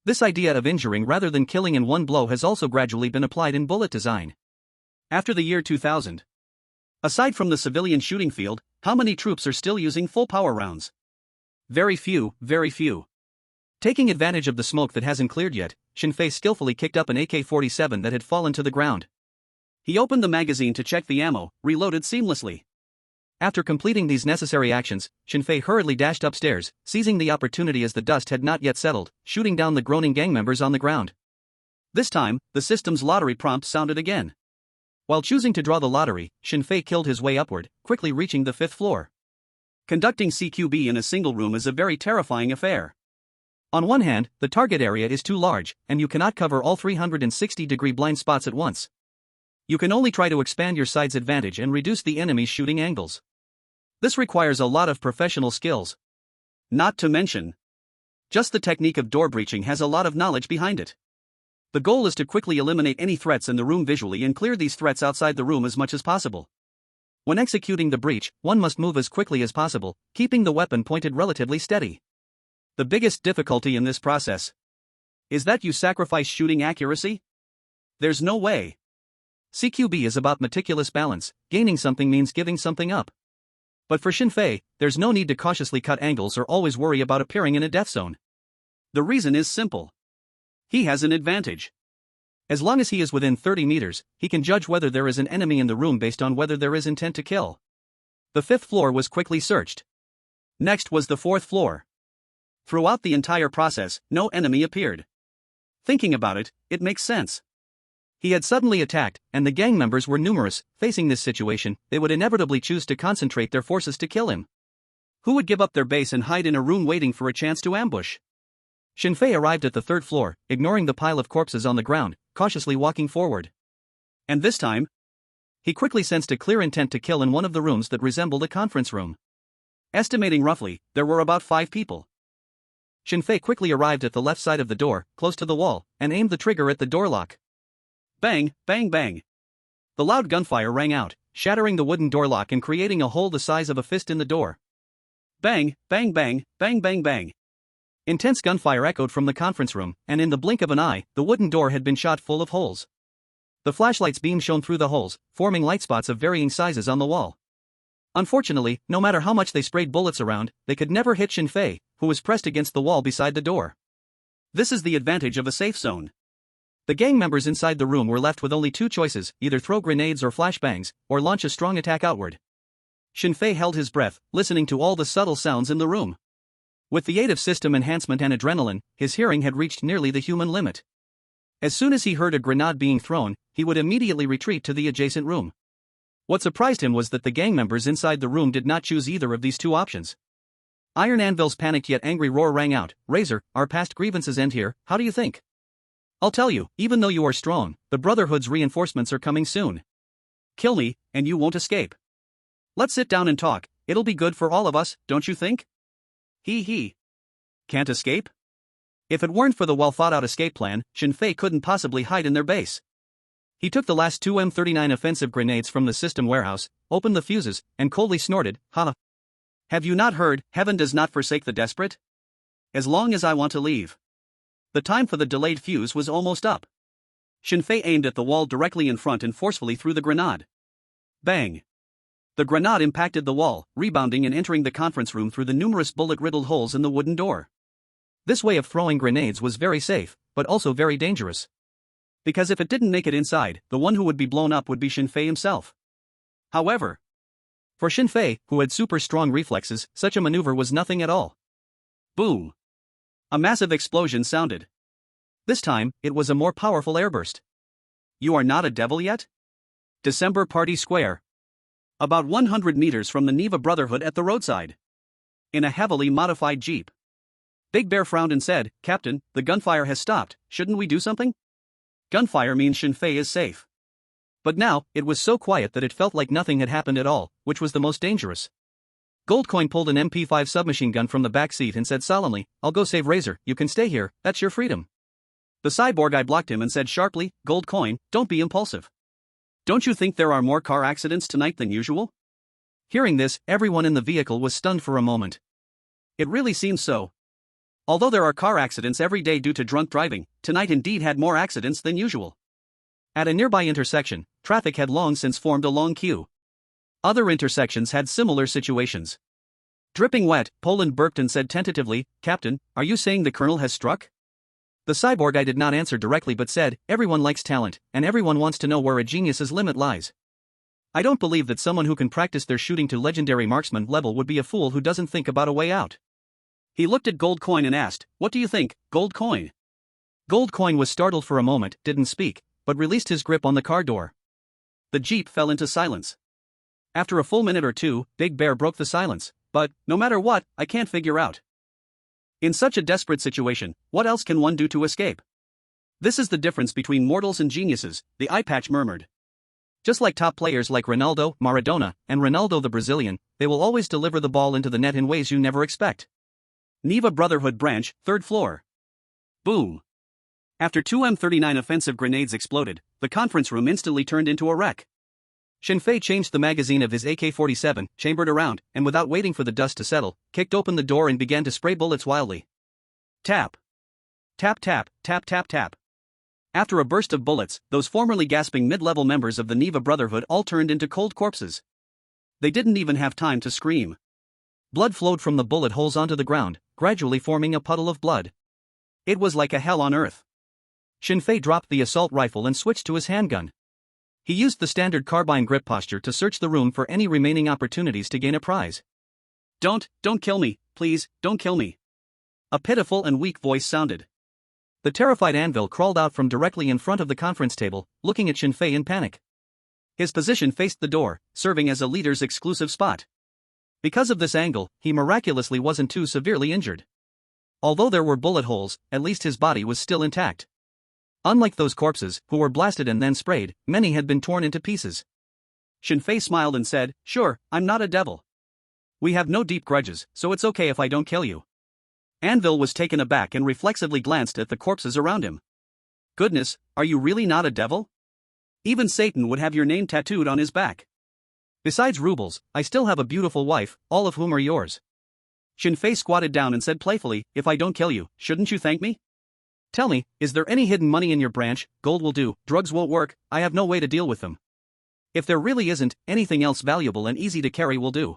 Speaker 1: This idea of injuring rather than killing in one blow has also gradually been applied in bullet design. After the year 2000, aside from the civilian shooting field, how many troops are still using full power rounds? Very few, very few. Taking advantage of the smoke that hasn't cleared yet, Shin Fei skillfully kicked up an AK-47 that had fallen to the ground. He opened the magazine to check the ammo, reloaded seamlessly. After completing these necessary actions, Shin Fei hurriedly dashed upstairs, seizing the opportunity as the dust had not yet settled, shooting down the groaning gang members on the ground. This time, the system's lottery prompt sounded again. While choosing to draw the lottery, Shin Fei killed his way upward, quickly reaching the 5th floor. Conducting CQB in a single room is a very terrifying affair. On one hand, the target area is too large, and you cannot cover all 360-degree blind spots at once. You can only try to expand your side's advantage and reduce the enemy's shooting angles. This requires a lot of professional skills. Not to mention, just the technique of door breaching has a lot of knowledge behind it. The goal is to quickly eliminate any threats in the room visually and clear these threats outside the room as much as possible. When executing the breach, one must move as quickly as possible, keeping the weapon pointed relatively steady. The biggest difficulty in this process is that you sacrifice shooting accuracy? There's no way. CQB is about meticulous balance, gaining something means giving something up. But for Shin Fei, there's no need to cautiously cut angles or always worry about appearing in a death zone. The reason is simple. He has an advantage. As long as he is within 30 meters, he can judge whether there is an enemy in the room based on whether there is intent to kill. The 5th floor was quickly searched. Next was the 4th floor. Throughout the entire process, no enemy appeared. Thinking about it, it makes sense. He had suddenly attacked, and the gang members were numerous. Facing this situation, they would inevitably choose to concentrate their forces to kill him. Who would give up their base and hide in a room waiting for a chance to ambush? Shin Fei arrived at the 3rd floor, ignoring the pile of corpses on the ground, cautiously walking forward. And this time, he quickly sensed a clear intent to kill in one of the rooms that resembled a conference room. Estimating roughly, there were about 5 people. Shin Fei quickly arrived at the left side of the door, close to the wall, and aimed the trigger at the door lock. Bang, bang, bang. The loud gunfire rang out, shattering the wooden door lock and creating a hole the size of a fist in the door. Bang, bang, bang, bang, bang, bang. Intense gunfire echoed from the conference room, and in the blink of an eye, the wooden door had been shot full of holes. The flashlight's beam shone through the holes, forming light spots of varying sizes on the wall. Unfortunately, no matter how much they sprayed bullets around, they could never hit Shin Fei, who was pressed against the wall beside the door. This is the advantage of a safe zone. The gang members inside the room were left with only 2 choices, either throw grenades or flashbangs, or launch a strong attack outward. Shin Fei held his breath, listening to all the subtle sounds in the room. With the aid of system enhancement and adrenaline, his hearing had reached nearly the human limit. As soon as he heard a grenade being thrown, he would immediately retreat to the adjacent room. What surprised him was that the gang members inside the room did not choose either of these 2 options. Iron Anvil's panicked yet angry roar rang out. "Razor, our past grievances end here, how do you think? I'll tell you, even though you are strong, the Brotherhood's reinforcements are coming soon. Kill me, and you won't escape. Let's sit down and talk, it'll be good for all of us, don't you think?" He. Can't escape? If it weren't for the well-thought-out escape plan, Shin Fei couldn't possibly hide in their base. He took the last 2 M39 offensive grenades from the system warehouse, opened the fuses, and coldly snorted, "Ha! Have you not heard, heaven does not forsake the desperate? As long as I want to leave." The time for the delayed fuse was almost up. Shin Fei aimed at the wall directly in front and forcefully threw the grenade. Bang! The grenade impacted the wall, rebounding and entering the conference room through the numerous bullet-riddled holes in the wooden door. This way of throwing grenades was very safe, but also very dangerous. Because if it didn't make it inside, the one who would be blown up would be Shin Fei himself. However, For Shinfei, who had super strong reflexes, such a maneuver was nothing at all. Boom! A massive explosion sounded. This time, it was a more powerful airburst. You are not a devil yet? December Party Square. About 100 meters from the Neva Brotherhood at the roadside. In a heavily modified jeep. Big Bear frowned and said, "Captain, the gunfire has stopped, shouldn't we do something?" Gunfire means Shinfei is safe. But now, it was so quiet that it felt like nothing had happened at all, which was the most dangerous. Goldcoin pulled an MP5 submachine gun from the back seat and said solemnly, "I'll go save Razor, you can stay here, that's your freedom." The cyborg guy blocked him and said sharply, "Goldcoin, don't be impulsive. Don't you think there are more car accidents tonight than usual?" Hearing this, everyone in the vehicle was stunned for a moment. It really seems so. Although there are car accidents every day due to drunk driving, tonight indeed had more accidents than usual. At a nearby intersection, traffic had long since formed a long queue. Other intersections had similar situations. Dripping wet, Poland burped and said tentatively, "Captain, are you saying the colonel has struck?" The cyborg guy did not answer directly but said, "Everyone likes talent, and everyone wants to know where a genius's limit lies. I don't believe that someone who can practice their shooting to legendary marksman level would be a fool who doesn't think about a way out." He looked at Gold Coin and asked, "What do you think, Gold Coin?" Gold Coin was startled for a moment, didn't speak, but released his grip on the car door. The jeep fell into silence. After a full minute or two, Big Bear broke the silence, "But, no matter what, I can't figure out. In such a desperate situation, what else can one do to escape? This is the difference between mortals and geniuses," the eye patch murmured. "Just like top players like Ronaldo, Maradona, and Ronaldo the Brazilian, they will always deliver the ball into the net in ways you never expect." Neva Brotherhood Branch, 3rd floor. Boom. After two M39 offensive grenades exploded, the conference room instantly turned into a wreck. Shinfei changed the magazine of his AK-47, chambered around, and without waiting for the dust to settle, kicked open the door and began to spray bullets wildly. Tap. Tap tap, tap tap tap. After a burst of bullets, those formerly gasping mid-level members of the Neva Brotherhood all turned into cold corpses. They didn't even have time to scream. Blood flowed from the bullet holes onto the ground, gradually forming a puddle of blood. It was like a hell on earth. Shinfei dropped the assault rifle and switched to his handgun. He used the standard carbine grip posture to search the room for any remaining opportunities to gain a prize. Don't kill me, please, don't kill me." A pitiful and weak voice sounded. The terrified Anvil crawled out from directly in front of the conference table, looking at Shinfei in panic. His position faced the door, serving as a leader's exclusive spot. Because of this angle, he miraculously wasn't too severely injured. Although there were bullet holes, at least his body was still intact. Unlike those corpses, who were blasted and then sprayed, many had been torn into pieces. Shinfei smiled and said, "Sure, I'm not a devil. We have no deep grudges, so it's okay if I don't kill you." Anvil was taken aback and reflexively glanced at the corpses around him. "Goodness, are you really not a devil? Even Satan would have your name tattooed on his back. Besides rubles, I still have a beautiful wife, all of whom are yours." Shinfei squatted down and said playfully, "If I don't kill you, shouldn't you thank me? Tell me, is there any hidden money in your branch? Gold will do, drugs won't work, I have no way to deal with them. If there really isn't, anything else valuable and easy to carry will do."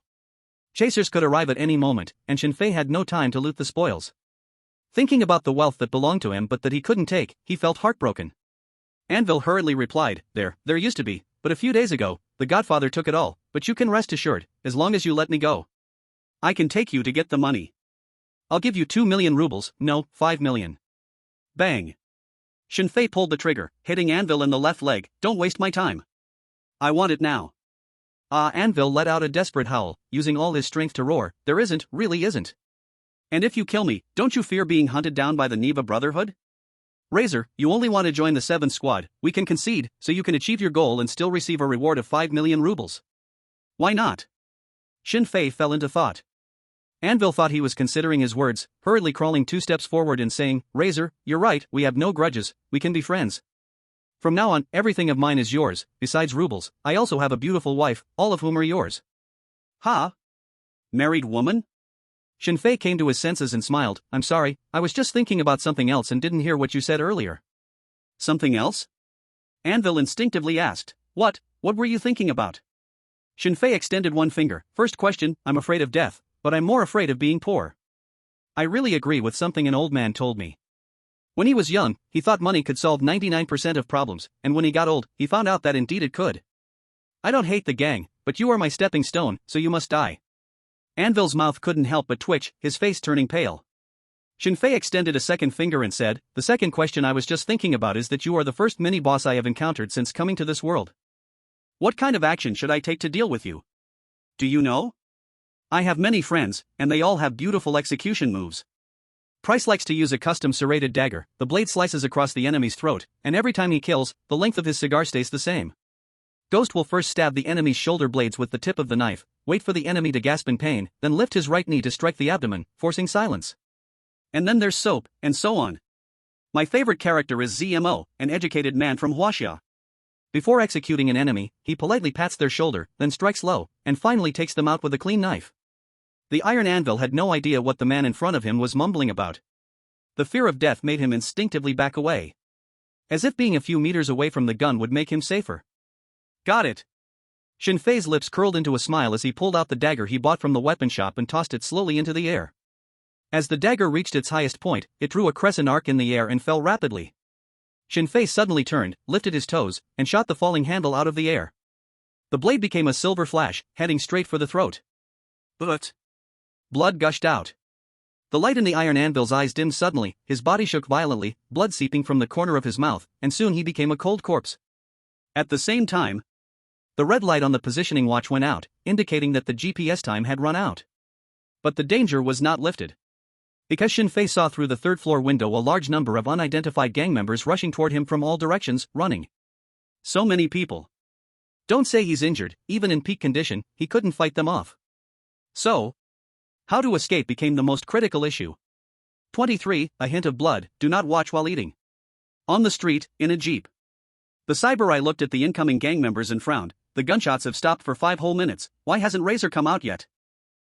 Speaker 1: Chasers could arrive at any moment, and Shinfei had no time to loot the spoils. Thinking about the wealth that belonged to him but that he couldn't take, he felt heartbroken. Anvil hurriedly replied, There used to be, but a few days ago, the Godfather took it all, but you can rest assured, as long as you let me go. I can take you to get the money. I'll give you 2 million rubles, no, 5 million. Bang. Shinfei pulled the trigger, hitting Anvil in the left leg. "Don't waste my time. I want it now." Anvil let out a desperate howl, using all his strength to roar, "There isn't, really isn't. And if you kill me, don't you fear being hunted down by the Neva Brotherhood? Razor, you only want to join the 7th squad, we can concede, so you can achieve your goal and still receive a reward of 5 million rubles. Why not?" Shinfei fell into thought. Anvil thought he was considering his words, hurriedly crawling 2 steps forward and saying, "Razor, you're right, we have no grudges, we can be friends. From now on, everything of mine is yours, besides rubles, I also have a beautiful wife, all of whom are yours." "Ha? Married woman?" Shinfei came to his senses and smiled, "I'm sorry, I was just thinking about something else and didn't hear what you said earlier." "Something else?" Anvil instinctively asked. What were you thinking about?" Shinfei extended one finger. "First question, I'm afraid of death, but I'm more afraid of being poor. I really agree with something an old man told me. When he was young, he thought money could solve 99% of problems, and when he got old, he found out that indeed it could. I don't hate the gang, but but you are my stepping stone, so you must die. Anvil's mouth couldn't help but twitch, his face turning pale. Shinfei extended a second finger and said, "The second question I was just thinking about is that you are the first mini-boss I have encountered since coming to this world. What kind of action should I take to deal with you? Do you know? I have many friends, and they all have beautiful execution moves. Price likes to use a custom serrated dagger, the blade slices across the enemy's throat, and every time he kills, the length of his cigar stays the same. Ghost will first stab the enemy's shoulder blades with the tip of the knife, wait for the enemy to gasp in pain, then lift his right knee to strike the abdomen, forcing silence. And then there's soap, and so on. My favorite character is ZMO, an educated man from Huaxia. Before executing an enemy, he politely pats their shoulder, then strikes low, and finally takes them out with a clean knife." The Iron Anvil had no idea what the man in front of him was mumbling about. The fear of death made him instinctively back away. As if being a few meters away from the gun would make him safer. "Got it." Shinfei's lips curled into a smile as he pulled out the dagger he bought from the weapon shop and tossed it slowly into the air. As the dagger reached its highest point, it drew a crescent arc in the air and fell rapidly. Shinfei suddenly turned, lifted his toes, and shot the falling handle out of the air. The blade became a silver flash, heading straight for the throat. But blood gushed out. The light in the Iron Anvil's eyes dimmed suddenly, his body shook violently, blood seeping from the corner of his mouth, and soon he became a cold corpse. At the same time, the red light on the positioning watch went out, indicating that the GPS time had run out. But the danger was not lifted. Because Shinfei saw through the third-floor window a large number of unidentified gang members rushing toward him from all directions, running. So many people. Don't say he's injured, even in peak condition, he couldn't fight them off. So, how to escape became the most critical issue. 23. A hint of blood, do not watch while eating. On the street, in a jeep. The Samurai looked at the incoming gang members and frowned. The gunshots have stopped for 5 whole minutes, why hasn't Razor come out yet?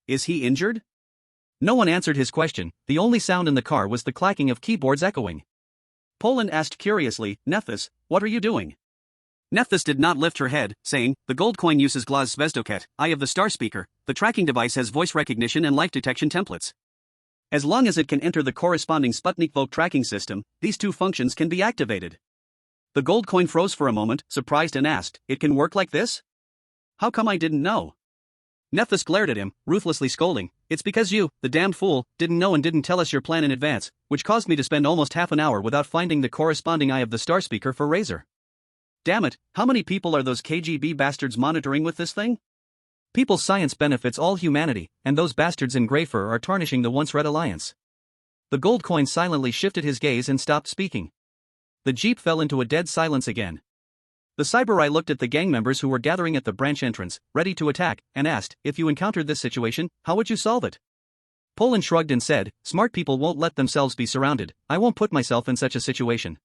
Speaker 1: Is he injured? No one answered his question, the only sound in the car was the clacking of keyboards echoing. Poland asked curiously, "Nephthys, what are you doing?" Nephthys did not lift her head, saying, "The gold coin uses Glas Zvezdoket, eye of the star speaker, the tracking device has voice recognition and life detection templates. As long as it can enter the corresponding Sputnik Vogue tracking system, these two functions can be activated." The gold coin froze for a moment, surprised and asked, "It can work like this? How come I didn't know?" Nephthys glared at him, ruthlessly scolding, "It's because you, the damned fool, didn't know and didn't tell us your plan in advance, which caused me to spend almost half an hour without finding the corresponding eye of the star speaker for Razor. Damn it, how many people are those KGB bastards monitoring with this thing? People's science benefits all humanity, and those bastards in grey fur are tarnishing the once Red Alliance." The gold coin silently shifted his gaze and stopped speaking. The jeep fell into a dead silence again. The Samurai looked at the gang members who were gathering at the branch entrance, ready to attack, and asked, "If you encountered this situation, how would you solve it?" Poland shrugged and said, "Smart people won't let themselves be surrounded, I won't put myself in such a situation.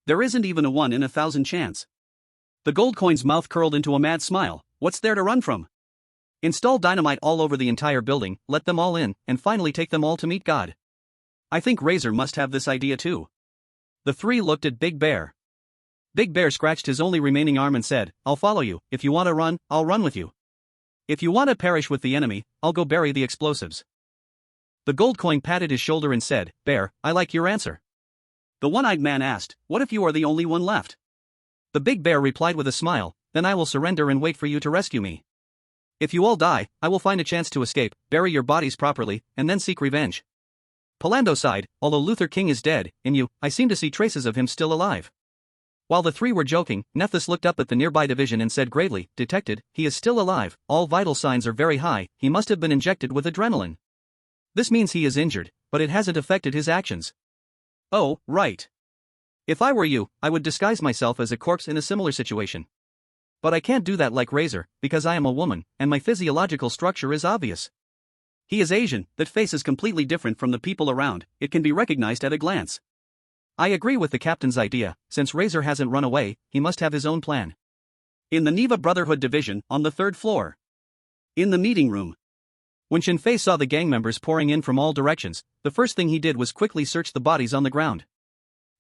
Speaker 1: There isn't even a 1 in 1,000 chance." The gold coin's mouth curled into a mad smile, "What's there to run from? Install dynamite all over the entire building, let them all in, and finally take them all to meet God. I think Razor must have this idea too." The three looked at Big Bear. Big Bear scratched his only remaining arm and said, "I'll follow you, if you want to run, I'll run with you. If you want to perish with the enemy, I'll go bury the explosives." The gold coin patted his shoulder and said, "Bear, I like your answer." The one-eyed man asked, "What if you are the only one left?" The Big Bear replied with a smile, "Then I will surrender and wait for you to rescue me. If you all die, I will find a chance to escape, bury your bodies properly, and then seek revenge." Polando sighed, "Although Luther King is dead, in you, I seem to see traces of him still alive." While the three were joking, Nephthys looked up at the nearby division and said gravely, "Detected, he is still alive, all vital signs are very high, he must have been injected with adrenaline. This means he is injured, but it hasn't affected his actions." "Oh, right. If I were you, I would disguise myself as a corpse in a similar situation. But I can't do that like Razor, because I am a woman, and my physiological structure is obvious. He is Asian, that face is completely different from the people around, it can be recognized at a glance. I agree with the captain's idea, since Razor hasn't run away, he must have his own plan." In the Neva Brotherhood division, on the 3rd floor. In the meeting room. When Shinfei saw the gang members pouring in from all directions, the first thing he did was quickly search the bodies on the ground.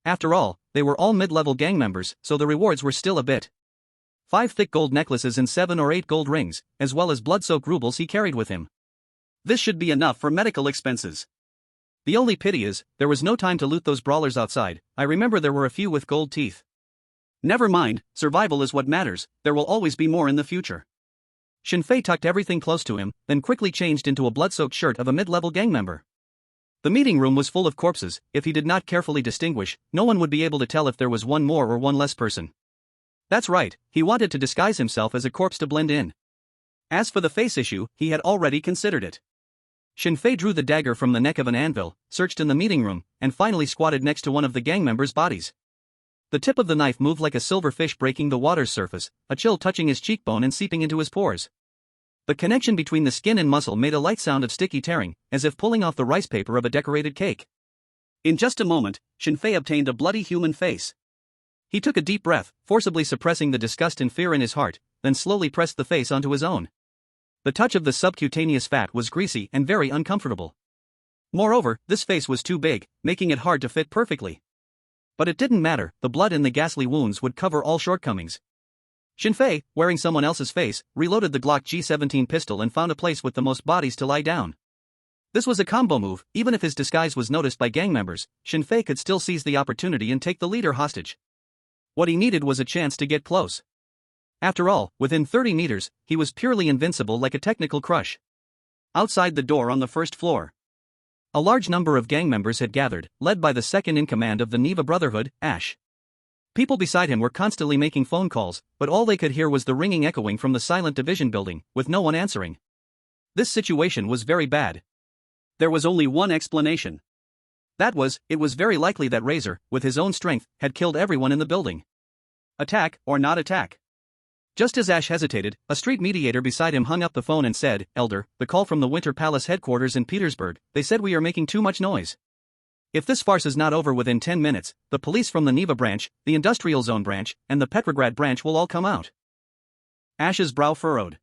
Speaker 1: After all, they were all mid-level gang members, so the rewards were still a bit. 5 thick gold necklaces and 7 or 8 gold rings, as well as blood-soaked rubles he carried with him. This should be enough for medical expenses. The only pity is, there was no time to loot those brawlers outside. I remember there were a few with gold teeth. Never mind, survival is what matters, there will always be more in the future. Shinfei tucked everything close to him, then quickly changed into a blood-soaked shirt of a mid-level gang member. The meeting room was full of corpses. If he did not carefully distinguish, no one would be able to tell if there was one more or one less person. That's right, he wanted to disguise himself as a corpse to blend in. As for the face issue, he had already considered it. Shinfei drew the dagger from the neck of an anvil, searched in the meeting room, and finally squatted next to one of the gang members' bodies. The tip of the knife moved like a silver fish breaking the water's surface, a chill touching his cheekbone and seeping into his pores. The connection between the skin and muscle made a light sound of sticky tearing, as if pulling off the rice paper of a decorated cake. In just a moment, Shinfei obtained a bloody human face. He took a deep breath, forcibly suppressing the disgust and fear in his heart, then slowly pressed the face onto his own. The touch of the subcutaneous fat was greasy and very uncomfortable. Moreover, this face was too big, making it hard to fit perfectly. But it didn't matter, the blood in the ghastly wounds would cover all shortcomings. Shinfei, wearing someone else's face, reloaded the Glock G17 pistol and found a place with the most bodies to lie down. This was a combo move. Even if his disguise was noticed by gang members, Shinfei could still seize the opportunity and take the leader hostage. What he needed was a chance to get close. After all, within 30 meters, he was purely invincible like a technical crush. Outside the door on the first floor, a large number of gang members had gathered, led by the second-in-command of the Neva Brotherhood, Ash. People beside him were constantly making phone calls, but all they could hear was the ringing echoing from the silent division building, with no one answering. This situation was very bad. There was only one explanation. That was, it was very likely that Razor, with his own strength, had killed everyone in the building. Attack, or not attack? Just as Ash hesitated, a street mediator beside him hung up the phone and said, "Elder, the call from the Winter Palace headquarters in Petersburg, they said we are making too much noise. If this farce is not over within 10 minutes, the police from the Neva branch, the Industrial Zone branch, and the Petrograd branch will all come out." Ash's brow furrowed.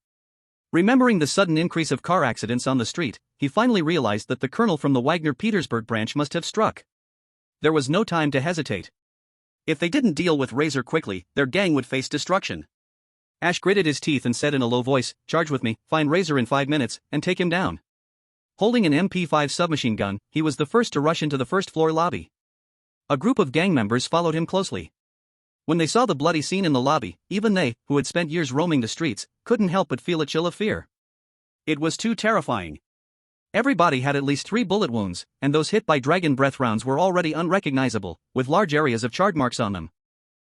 Speaker 1: Remembering the sudden increase of car accidents on the street, he finally realized that the colonel from the Wagner Petersburg branch must have struck. There was no time to hesitate. If they didn't deal with Razor quickly, their gang would face destruction. Ash gritted his teeth and said in a low voice, "Charge with me, find Razor in 5 minutes, and take him down." Holding an MP5 submachine gun, he was the first to rush into the first-floor lobby. A group of gang members followed him closely. When they saw the bloody scene in the lobby, even they, who had spent years roaming the streets, couldn't help but feel a chill of fear. It was too terrifying. Everybody had at least 3 bullet wounds, and those hit by dragon breath rounds were already unrecognizable, with large areas of charred marks on them.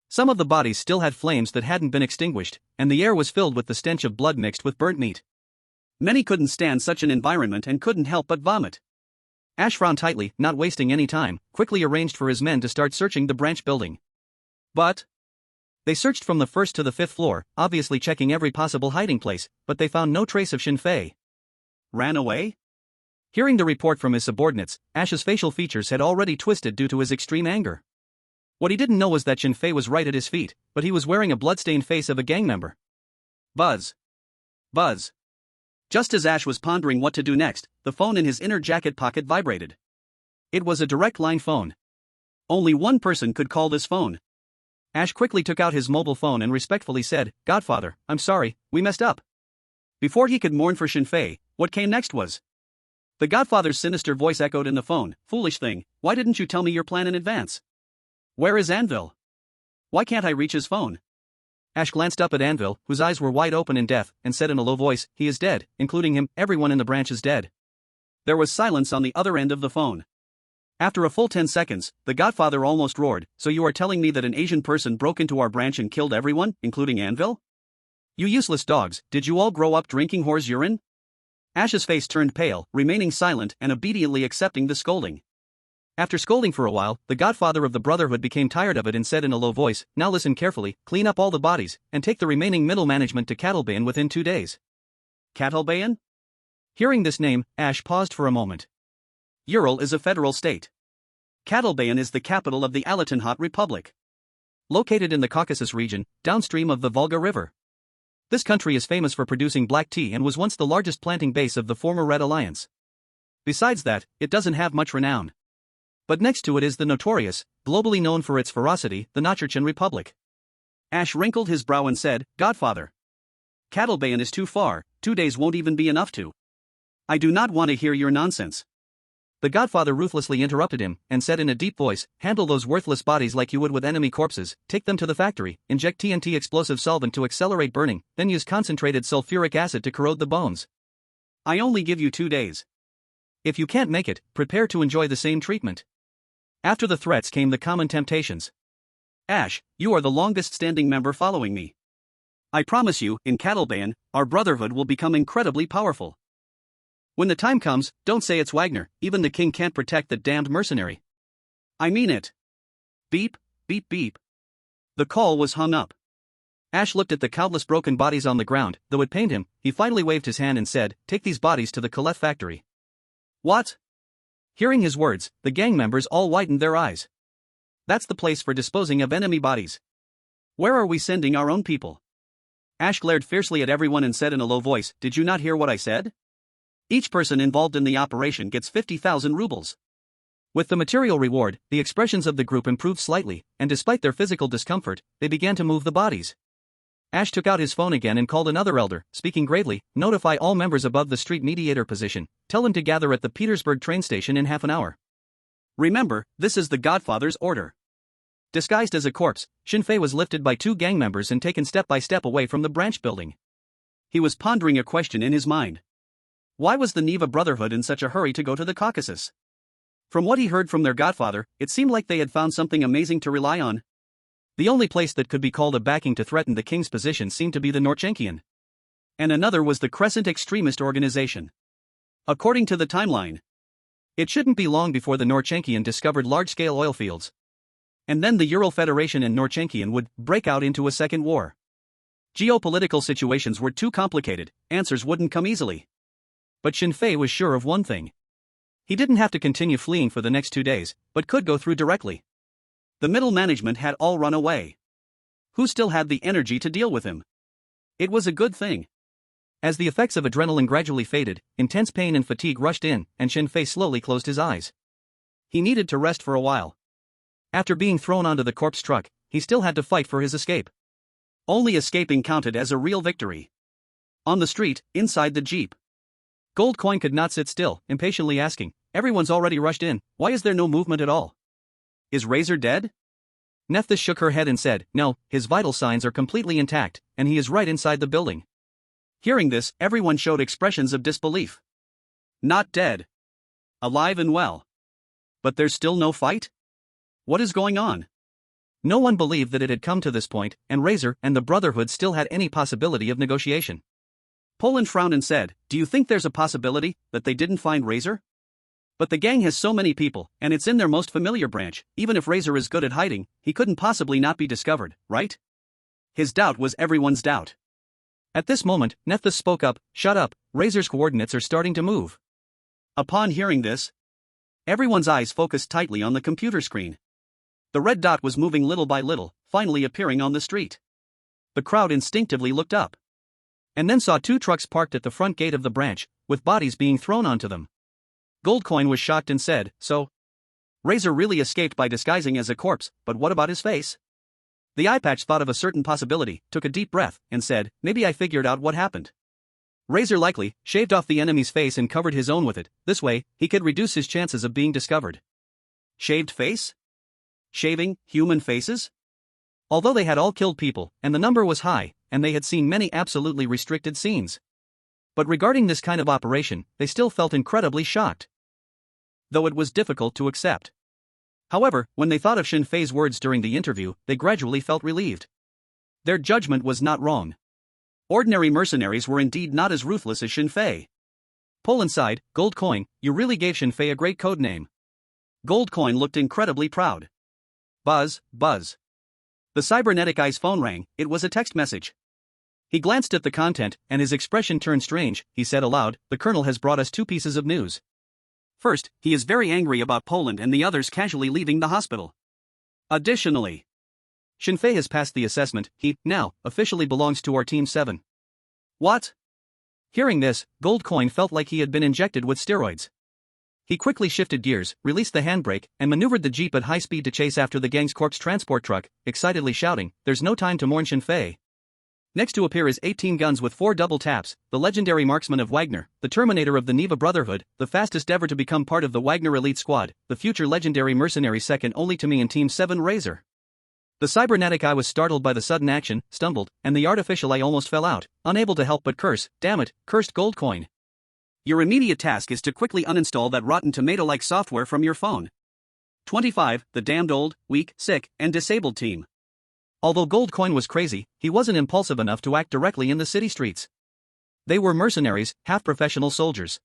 Speaker 1: Some of the bodies still had flames that hadn't been extinguished, and the air was filled with the stench of blood mixed with burnt meat. Many couldn't stand such an environment and couldn't help but vomit. Ash frowned tightly, not wasting any time, quickly arranged for his men to start searching the branch building. But they searched from the 1st to the 5th floor, obviously checking every possible hiding place, but they found no trace of Shinfei. Ran away? Hearing the report from his subordinates, Ash's facial features had already twisted due to his extreme anger. What he didn't know was that Shinfei was right at his feet, but he was wearing a bloodstained face of a gang member. Buzz. Buzz. Just as Ash was pondering what to do next, the phone in his inner jacket pocket vibrated. It was a direct line phone. Only one person could call this phone. Ash quickly took out his mobile phone and respectfully said, "Godfather, I'm sorry, we messed up." Before he could mourn for Shinfei, what came next was. The Godfather's sinister voice echoed in the phone, "Foolish thing, why didn't you tell me your plan in advance? Where is Anvil? Why can't I reach his phone?" Ash glanced up at Anvil, whose eyes were wide open in death, and said in a low voice, "He is dead, including him, everyone in the branch is dead." There was silence on the other end of the phone. After a full 10 seconds, the Godfather almost roared, "So you are telling me that an Asian person broke into our branch and killed everyone, including Anvil? You useless dogs, did you all grow up drinking whore's urine?" Ash's face turned pale, remaining silent and obediently accepting the scolding. After scolding for a while, the Godfather of the Brotherhood became tired of it and said in a low voice, "Now listen carefully, clean up all the bodies, and take the remaining middle management to Kattlebayan within 2 days. Kattlebayan? Hearing this name, Ash paused for a moment. Ural is a federal state. Kattlebayan is the capital of the Alatanhat Republic. Located in the Caucasus region, downstream of the Volga River. This country is famous for producing black tea and was once the largest planting base of the former Red Alliance. Besides that, it doesn't have much renown. But next to it is the notorious, globally known for its ferocity, the Nachurchan Republic. Ash wrinkled his brow and said, "Godfather. Kattlebayan is too far, 2 days won't even be enough to. I do not want to hear your nonsense. The Godfather ruthlessly interrupted him and said in a deep voice, "Handle those worthless bodies like you would with enemy corpses, take them to the factory, inject TNT explosive solvent to accelerate burning, then use concentrated sulfuric acid to corrode the bones. I only give you 2 days. If you can't make it, prepare to enjoy the same treatment." After the threats came the common temptations. "Ash, you are the longest standing member following me. I promise you, in Cattleban, our brotherhood will become incredibly powerful. When the time comes, don't say it's Wagner, even the king can't protect that damned mercenary. I mean it." Beep, beep, beep. The call was hung up. Ash looked at the countless broken bodies on the ground. Though it pained him, he finally waved his hand and said, "Take these bodies to the Colette factory." "What?" Hearing his words, the gang members all widened their eyes. "That's the place for disposing of enemy bodies. Where are we sending our own people?" Ash glared fiercely at everyone and said in a low voice, "Did you not hear what I said? Each person involved in the operation gets 50,000 rubles. With the material reward, the expressions of the group improved slightly, and despite their physical discomfort, they began to move the bodies. Ash took out his phone again and called another elder, speaking gravely, "Notify all members above the street mediator position, tell them to gather at the Petersburg train station in half an hour. Remember, this is the Godfather's order." Disguised as a corpse, Shinfei was lifted by 2 gang members and taken step by step away from the branch building. He was pondering a question in his mind. Why was the Neva Brotherhood in such a hurry to go to the Caucasus? From what he heard from their godfather, it seemed like they had found something amazing to rely on. The only place that could be called a backing to threaten the king's position seemed to be the Norchenkian. And another was the Crescent Extremist Organization. According to the timeline, it shouldn't be long before the Norchenkian discovered large-scale oil fields. And then the Ural Federation and Norchenkian would break out into a second war. Geopolitical situations were too complicated, answers wouldn't come easily. But Shinfei was sure of one thing. He didn't have to continue fleeing for the next 2 days, but could go through directly. The middle management had all run away. Who still had the energy to deal with him? It was a good thing. As the effects of adrenaline gradually faded, intense pain and fatigue rushed in, and Shinfei slowly closed his eyes. He needed to rest for a while. After being thrown onto the corpse truck, he still had to fight for his escape. Only escaping counted as a real victory. On the street, inside the jeep, Gold Coin could not sit still, impatiently asking, "Everyone's already rushed in, why is there no movement at all? Is Razor dead?" Nephthys shook her head and said, "No, his vital signs are completely intact, and he is right inside the building." Hearing this, everyone showed expressions of disbelief. Not dead. Alive and well. But there's still no fight? What is going on? No one believed that it had come to this point, and Razor and the Brotherhood still had any possibility of negotiation. Poland frowned and said, "Do you think there's a possibility that they didn't find Razor? But the gang has so many people, and it's in their most familiar branch. Even if Razor is good at hiding, he couldn't possibly not be discovered, right?" His doubt was everyone's doubt. At this moment, Nephthys spoke up, "Shut up, Razor's coordinates are starting to move." Upon hearing this, everyone's eyes focused tightly on the computer screen. The red dot was moving little by little, finally appearing on the street. The crowd instinctively looked up. And then saw 2 trucks parked at the front gate of the branch, with bodies being thrown onto them. Goldcoin was shocked and said, "So? Razor really escaped by disguising as a corpse, but what about his face?" The eye patch thought of a certain possibility, took a deep breath, and said, "Maybe I figured out what happened. Razor likely shaved off the enemy's face and covered his own with it. This way, he could reduce his chances of being discovered." Shaved face? Shaving human faces? Although they had all killed people, and the number was high, and they had seen many absolutely restricted scenes. But regarding this kind of operation, they still felt incredibly shocked. Though it was difficult to accept. However, when they thought of Shinfei's words during the interview, they gradually felt relieved. Their judgment was not wrong. Ordinary mercenaries were indeed not as ruthless as Shinfei. Poland sighed, "Gold Coin, you really gave Shinfei a great code name." Gold Coin looked incredibly proud. Buzz, buzz. The cybernetic eye's phone rang. It was a text message. He glanced at the content, and his expression turned strange. He said aloud, "The colonel has brought us 2 pieces of news. First, he is very angry about Poland and the others casually leaving the hospital. Additionally, Shinfei has passed the assessment. He, now, officially belongs to our Team 7. What? Hearing this, Gold Coin felt like he had been injected with steroids. He quickly shifted gears, released the handbrake, and maneuvered the jeep at high speed to chase after the gang's corpse transport truck, excitedly shouting, "There's no time to mourn Shinfei. Next to appear is 18 guns with 4 double taps, the legendary marksman of Wagner, the Terminator of the Neva Brotherhood, the fastest ever to become part of the Wagner elite squad, the future legendary mercenary second only to me in Team 7 Razor. The cybernetic eye was startled by the sudden action, stumbled, and the artificial eye almost fell out, unable to help but curse, damn it, cursed gold coin. Your immediate task is to quickly uninstall that rotten tomato-like software from your phone. 25. The damned old, weak, sick, and disabled team. Although Goldcoin was crazy, he wasn't impulsive enough to act directly in the city streets. They were mercenaries, half-professional soldiers.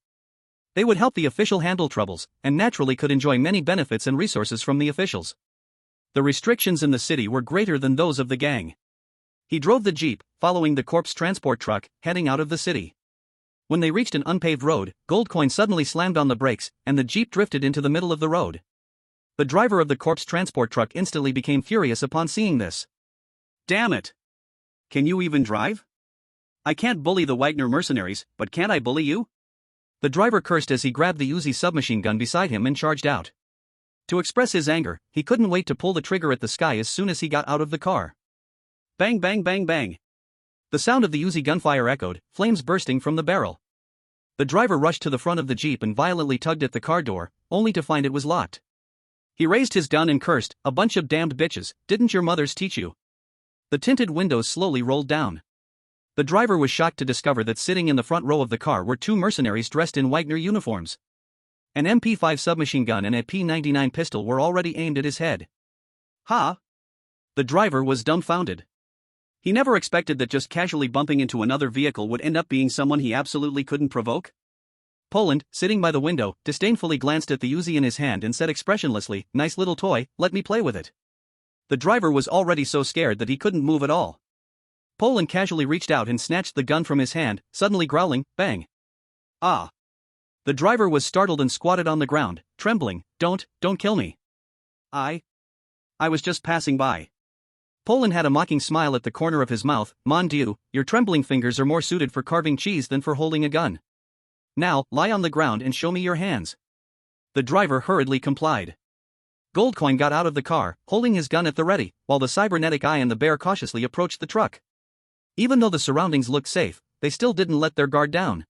Speaker 1: They would help the official handle troubles, and naturally could enjoy many benefits and resources from the officials. The restrictions in the city were greater than those of the gang. He drove the jeep, following the corpse transport truck, heading out of the city. When they reached an unpaved road, Goldcoin suddenly slammed on the brakes, and the jeep drifted into the middle of the road. The driver of the corpse transport truck instantly became furious upon seeing this. Damn it! Can you even drive? I can't bully the Wagner mercenaries, but can't I bully you? The driver cursed as he grabbed the Uzi submachine gun beside him and charged out. To express his anger, he couldn't wait to pull the trigger at the sky as soon as he got out of the car. Bang bang bang bang! The sound of the Uzi gunfire echoed, flames bursting from the barrel. The driver rushed to the front of the jeep and violently tugged at the car door, only to find it was locked. He raised his gun and cursed, "A bunch of damned bitches, didn't your mothers teach you?" The tinted windows slowly rolled down. The driver was shocked to discover that sitting in the front row of the car were 2 mercenaries dressed in Wagner uniforms. An MP5 submachine gun and a P99 pistol were already aimed at his head. Ha! The driver was dumbfounded. He never expected that just casually bumping into another vehicle would end up being someone he absolutely couldn't provoke. Poland, sitting by the window, disdainfully glanced at the Uzi in his hand and said expressionlessly, "Nice little toy, let me play with it." The driver was already so scared that he couldn't move at all. Poland casually reached out and snatched the gun from his hand, suddenly growling, "Bang!" Ah! The driver was startled and squatted on the ground, trembling. Don't kill me. I was just passing by." Poland had a mocking smile at the corner of his mouth. "Mon Dieu, your trembling fingers are more suited for carving cheese than for holding a gun. Now, lie on the ground and show me your hands." The driver hurriedly complied. Goldcoin got out of the car, holding his gun at the ready, while the cybernetic eye and the bear cautiously approached the truck. Even though the surroundings looked safe, they still didn't let their guard down.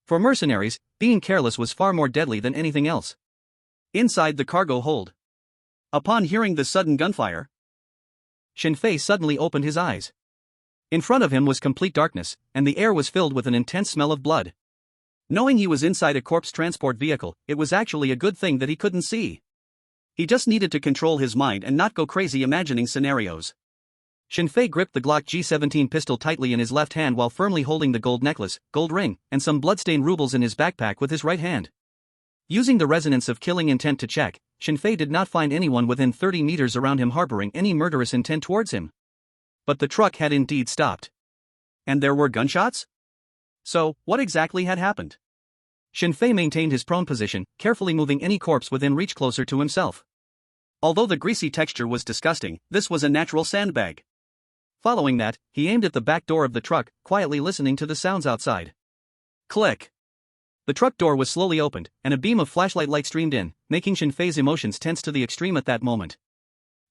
Speaker 1: For mercenaries, being careless was far more deadly than anything else. Inside the cargo hold. Upon hearing the sudden gunfire, Shinfei suddenly opened his eyes. In front of him was complete darkness, and the air was filled with an intense smell of blood. Knowing he was inside a corpse transport vehicle, it was actually a good thing that he couldn't see. He just needed to control his mind and not go crazy imagining scenarios. Shinfei gripped the Glock G17 pistol tightly in his left hand while firmly holding the gold necklace, gold ring, and some bloodstained rubles in his backpack with his right hand. Using the resonance of killing intent to check, Shinfei did not find anyone within 30 meters around him harboring any murderous intent towards him. But the truck had indeed stopped. And there were gunshots? So, what exactly had happened? Shinfei maintained his prone position, carefully moving any corpse within reach closer to himself. Although the greasy texture was disgusting, this was a natural sandbag. Following that, he aimed at the back door of the truck, quietly listening to the sounds outside. Click. The truck door was slowly opened, and a beam of flashlight light streamed in, making Shinfei's emotions tense to the extreme at that moment.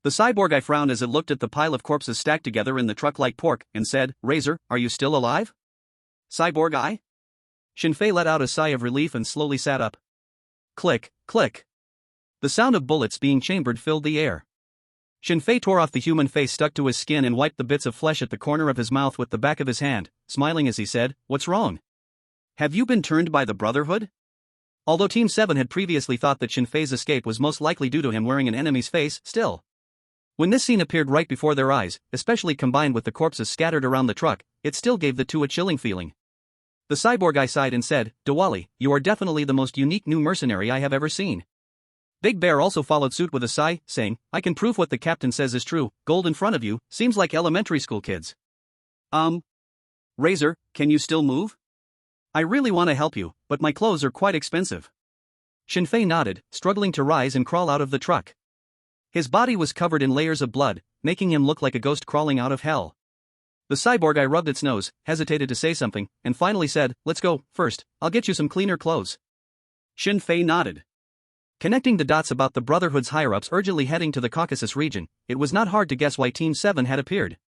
Speaker 1: The cyborg eye frowned as it looked at the pile of corpses stacked together in the truck like pork, and said, "Razor, are you still alive?" "Cyborg eye?" Shinfei let out a sigh of relief and slowly sat up. Click, click. The sound of bullets being chambered filled the air. Shinfei tore off the human face stuck to his skin and wiped the bits of flesh at the corner of his mouth with the back of his hand, smiling as he said, "What's wrong? Have you been turned by the Brotherhood?" Although Team 7 had previously thought that Shinfei's escape was most likely due to him wearing an enemy's face, still. When this scene appeared right before their eyes, especially combined with the corpses scattered around the truck, it still gave the two a chilling feeling. The cyborg eye sighed and said, "Diwali, you are definitely the most unique new mercenary I have ever seen." Big Bear also followed suit with a sigh, saying, "I can prove what the captain says is true. Gold in front of you, seems like elementary school kids." Razor, can you still move? I really want to help you, but my clothes are quite expensive." Shinfei nodded, struggling to rise and crawl out of the truck. His body was covered in layers of blood, making him look like a ghost crawling out of hell. The cyborg eye rubbed its nose, hesitated to say something, and finally said, "Let's go. First, I'll get you some cleaner clothes." Shinfei nodded. Connecting the dots about the Brotherhood's higher-ups urgently heading to the Caucasus region, it was not hard to guess why Team 7 had appeared.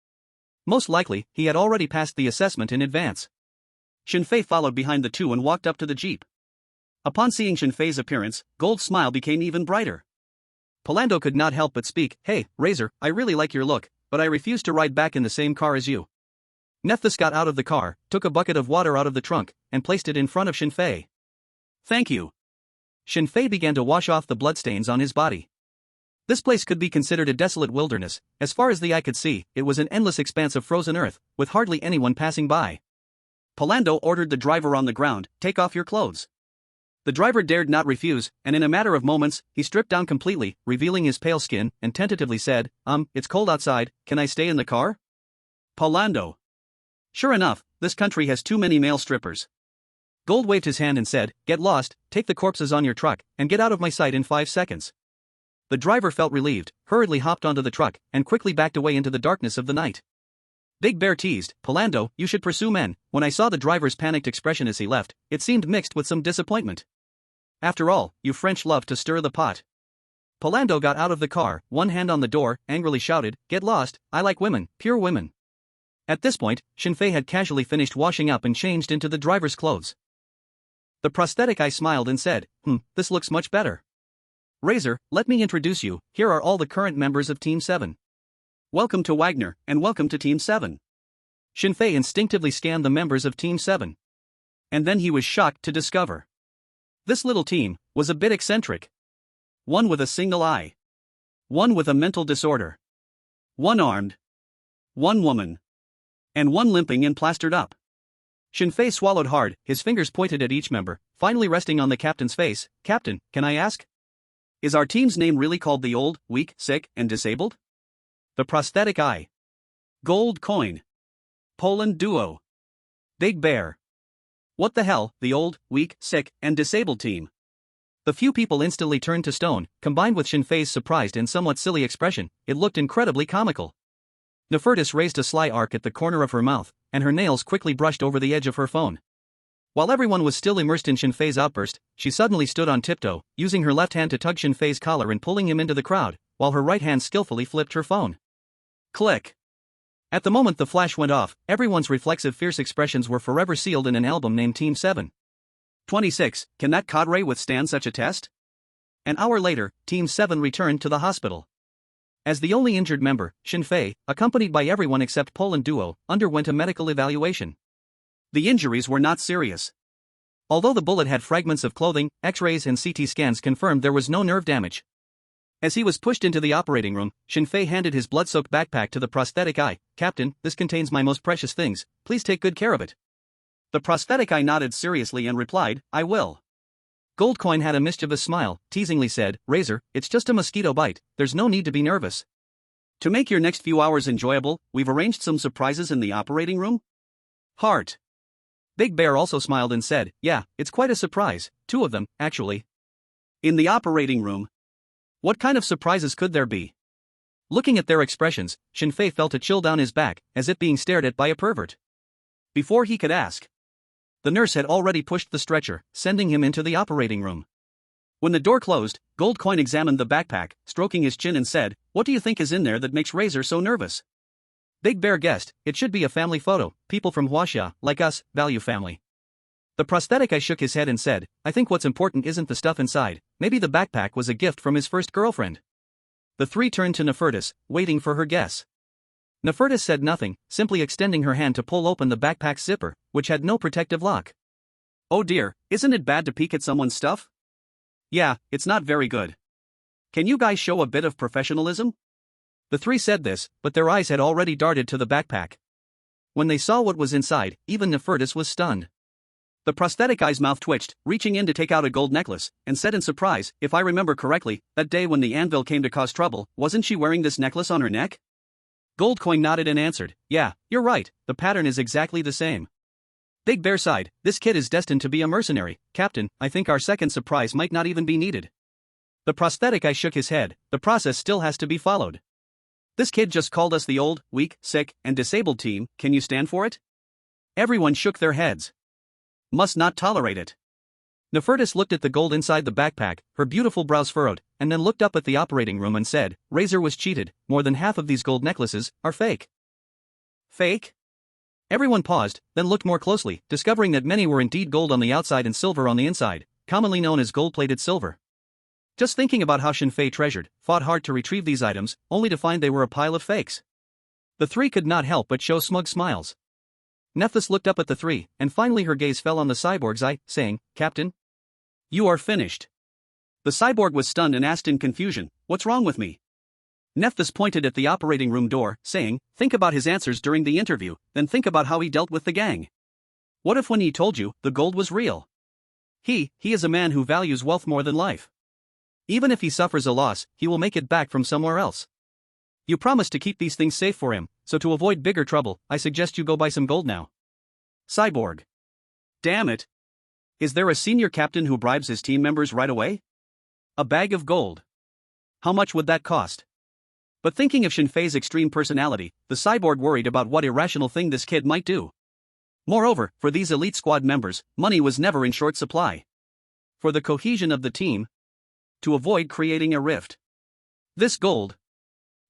Speaker 1: Most likely, he had already passed the assessment in advance. Shinfei followed behind the two and walked up to the jeep. Upon seeing Shinfei's appearance, Gold's smile became even brighter. Polando could not help but speak, "Hey, Razor, I really like your look, but I refuse to ride back in the same car as you." Nephthys got out of the car, took a bucket of water out of the trunk, and placed it in front of Shinfei. "Thank you." Shinfei began to wash off the bloodstains on his body. This place could be considered a desolate wilderness. As far as the eye could see, it was an endless expanse of frozen earth, with hardly anyone passing by. Polando ordered the driver on the ground, "Take off your clothes." The driver dared not refuse, and in a matter of moments, he stripped down completely, revealing his pale skin, and tentatively said, It's cold outside, can I stay in the car?" Polando. "Sure enough, this country has too many male strippers." Gold waved his hand and said, "Get lost, take the corpses on your truck, and get out of my sight in 5 seconds." The driver felt relieved, hurriedly hopped onto the truck, and quickly backed away into the darkness of the night. Big Bear teased, "Polando, you should pursue men." When I saw the driver's panicked expression as he left, it seemed mixed with some disappointment. After all, you French love to stir the pot. Polando got out of the car, one hand on the door, angrily shouted, "Get lost, I like women, pure women." At this point, Shinfei had casually finished washing up and changed into the driver's clothes. The prosthetic eye smiled and said, This looks much better. Razor, let me introduce you, here are all the current members of Team 7. Welcome to Wagner, and welcome to Team 7. Shinfei instinctively scanned the members of Team 7. And then he was shocked to discover this little team was a bit eccentric. One with a single eye. One with a mental disorder. One armed. One woman. And one limping and plastered up. Shinfei swallowed hard, his fingers pointed at each member, finally resting on the captain's face. "Captain, can I ask? Is our team's name really called the Old, Weak, Sick, and Disabled?" The prosthetic eye. Gold coin. Poland duo. Big Bear. What the hell, the Old, Weak, Sick, and Disabled team? The few people instantly turned to stone. Combined with Shinfei's surprised and somewhat silly expression, it looked incredibly comical. Nefertis raised a sly arc at the corner of her mouth, and her nails quickly brushed over the edge of her phone. While everyone was still immersed in Shinfei's outburst, she suddenly stood on tiptoe, using her left hand to tug Shinfei's collar and pulling him into the crowd, while her right hand skillfully flipped her phone. Click. At the moment the flash went off, everyone's reflexive fierce expressions were forever sealed in an album named Team 7. 26. Can that cadre withstand such a test? An hour later, Team 7 returned to the hospital. As the only injured member, Shinfei, accompanied by everyone except Poland duo, underwent a medical evaluation. The injuries were not serious. Although the bullet had fragments of clothing, X-rays and CT scans confirmed there was no nerve damage. As he was pushed into the operating room, Shinfei handed his blood-soaked backpack to the prosthetic eye. "Captain, this contains my most precious things, please take good care of it." The prosthetic eye nodded seriously and replied, "I will." Goldcoin had a mischievous smile, teasingly said, "Razor, it's just a mosquito bite, there's no need to be nervous. To make your next few hours enjoyable, we've arranged some surprises in the operating room." Heart. Big Bear also smiled and said, "Yeah, it's quite a surprise, 2 of them, actually." In the operating room. What kind of surprises could there be? Looking at their expressions, Shinfei felt a chill down his back, as if being stared at by a pervert. Before he could ask, the nurse had already pushed the stretcher, sending him into the operating room. When the door closed, Goldcoin examined the backpack, stroking his chin and said, "What do you think is in there that makes Razor so nervous?" Big Bear guessed, it should be a family photo, people from Huaxia, like us, value family. The prosthetic eye shook his head and said, "I think what's important isn't the stuff inside, maybe the backpack was a gift from his first girlfriend." The 3 turned to Nefertis, waiting for her guess. Nefertis said nothing, simply extending her hand to pull open the backpack's zipper, which had no protective lock. "Oh dear, isn't it bad to peek at someone's stuff?" "Yeah, it's not very good. Can you guys show a bit of professionalism?" The 3 said this, but their eyes had already darted to the backpack. When they saw what was inside, even Nefertis was stunned. The prosthetic eye's mouth twitched, reaching in to take out a gold necklace, and said in surprise, "If I remember correctly, that day when the anvil came to cause trouble, wasn't she wearing this necklace on her neck?" Goldcoin nodded and answered, "Yeah, you're right, the pattern is exactly the same." Big Bear sighed, "This kid is destined to be a mercenary. Captain, I think our second surprise might not even be needed." The prosthetic eye shook his head, "The process still has to be followed. This kid just called us the Old, Weak, Sick, and Disabled team, can you stand for it?" Everyone shook their heads. Must not tolerate it. Nefertis looked at the gold inside the backpack, her beautiful brows furrowed, and then looked up at the operating room and said, "Razor was cheated, more than half of these gold necklaces are fake." Fake? Everyone paused, then looked more closely, discovering that many were indeed gold on the outside and silver on the inside, commonly known as gold-plated silver. Just thinking about how Shinfei fought hard to retrieve these items, only to find they were a pile of fakes. The three could not help but show smug smiles. Nephthys looked up at the three, and finally her gaze fell on the cyborg's eye, saying, "Captain? You are finished." The cyborg was stunned and asked in confusion, "What's wrong with me?" Nephthys pointed at the operating room door, saying, "Think about his answers during the interview, then think about how he dealt with the gang. What if when he told you, the gold was real? He is a man who values wealth more than life. Even if he suffers a loss, he will make it back from somewhere else. You promised to keep these things safe for him, so to avoid bigger trouble, I suggest you go buy some gold now." Cyborg. Damn it. Is there a senior captain who bribes his team members right away? A bag of gold. How much would that cost? But thinking of Shinfei's extreme personality, the cyborg worried about what irrational thing this kid might do. Moreover, for these elite squad members, money was never in short supply. For the cohesion of the team, to avoid creating a rift, this gold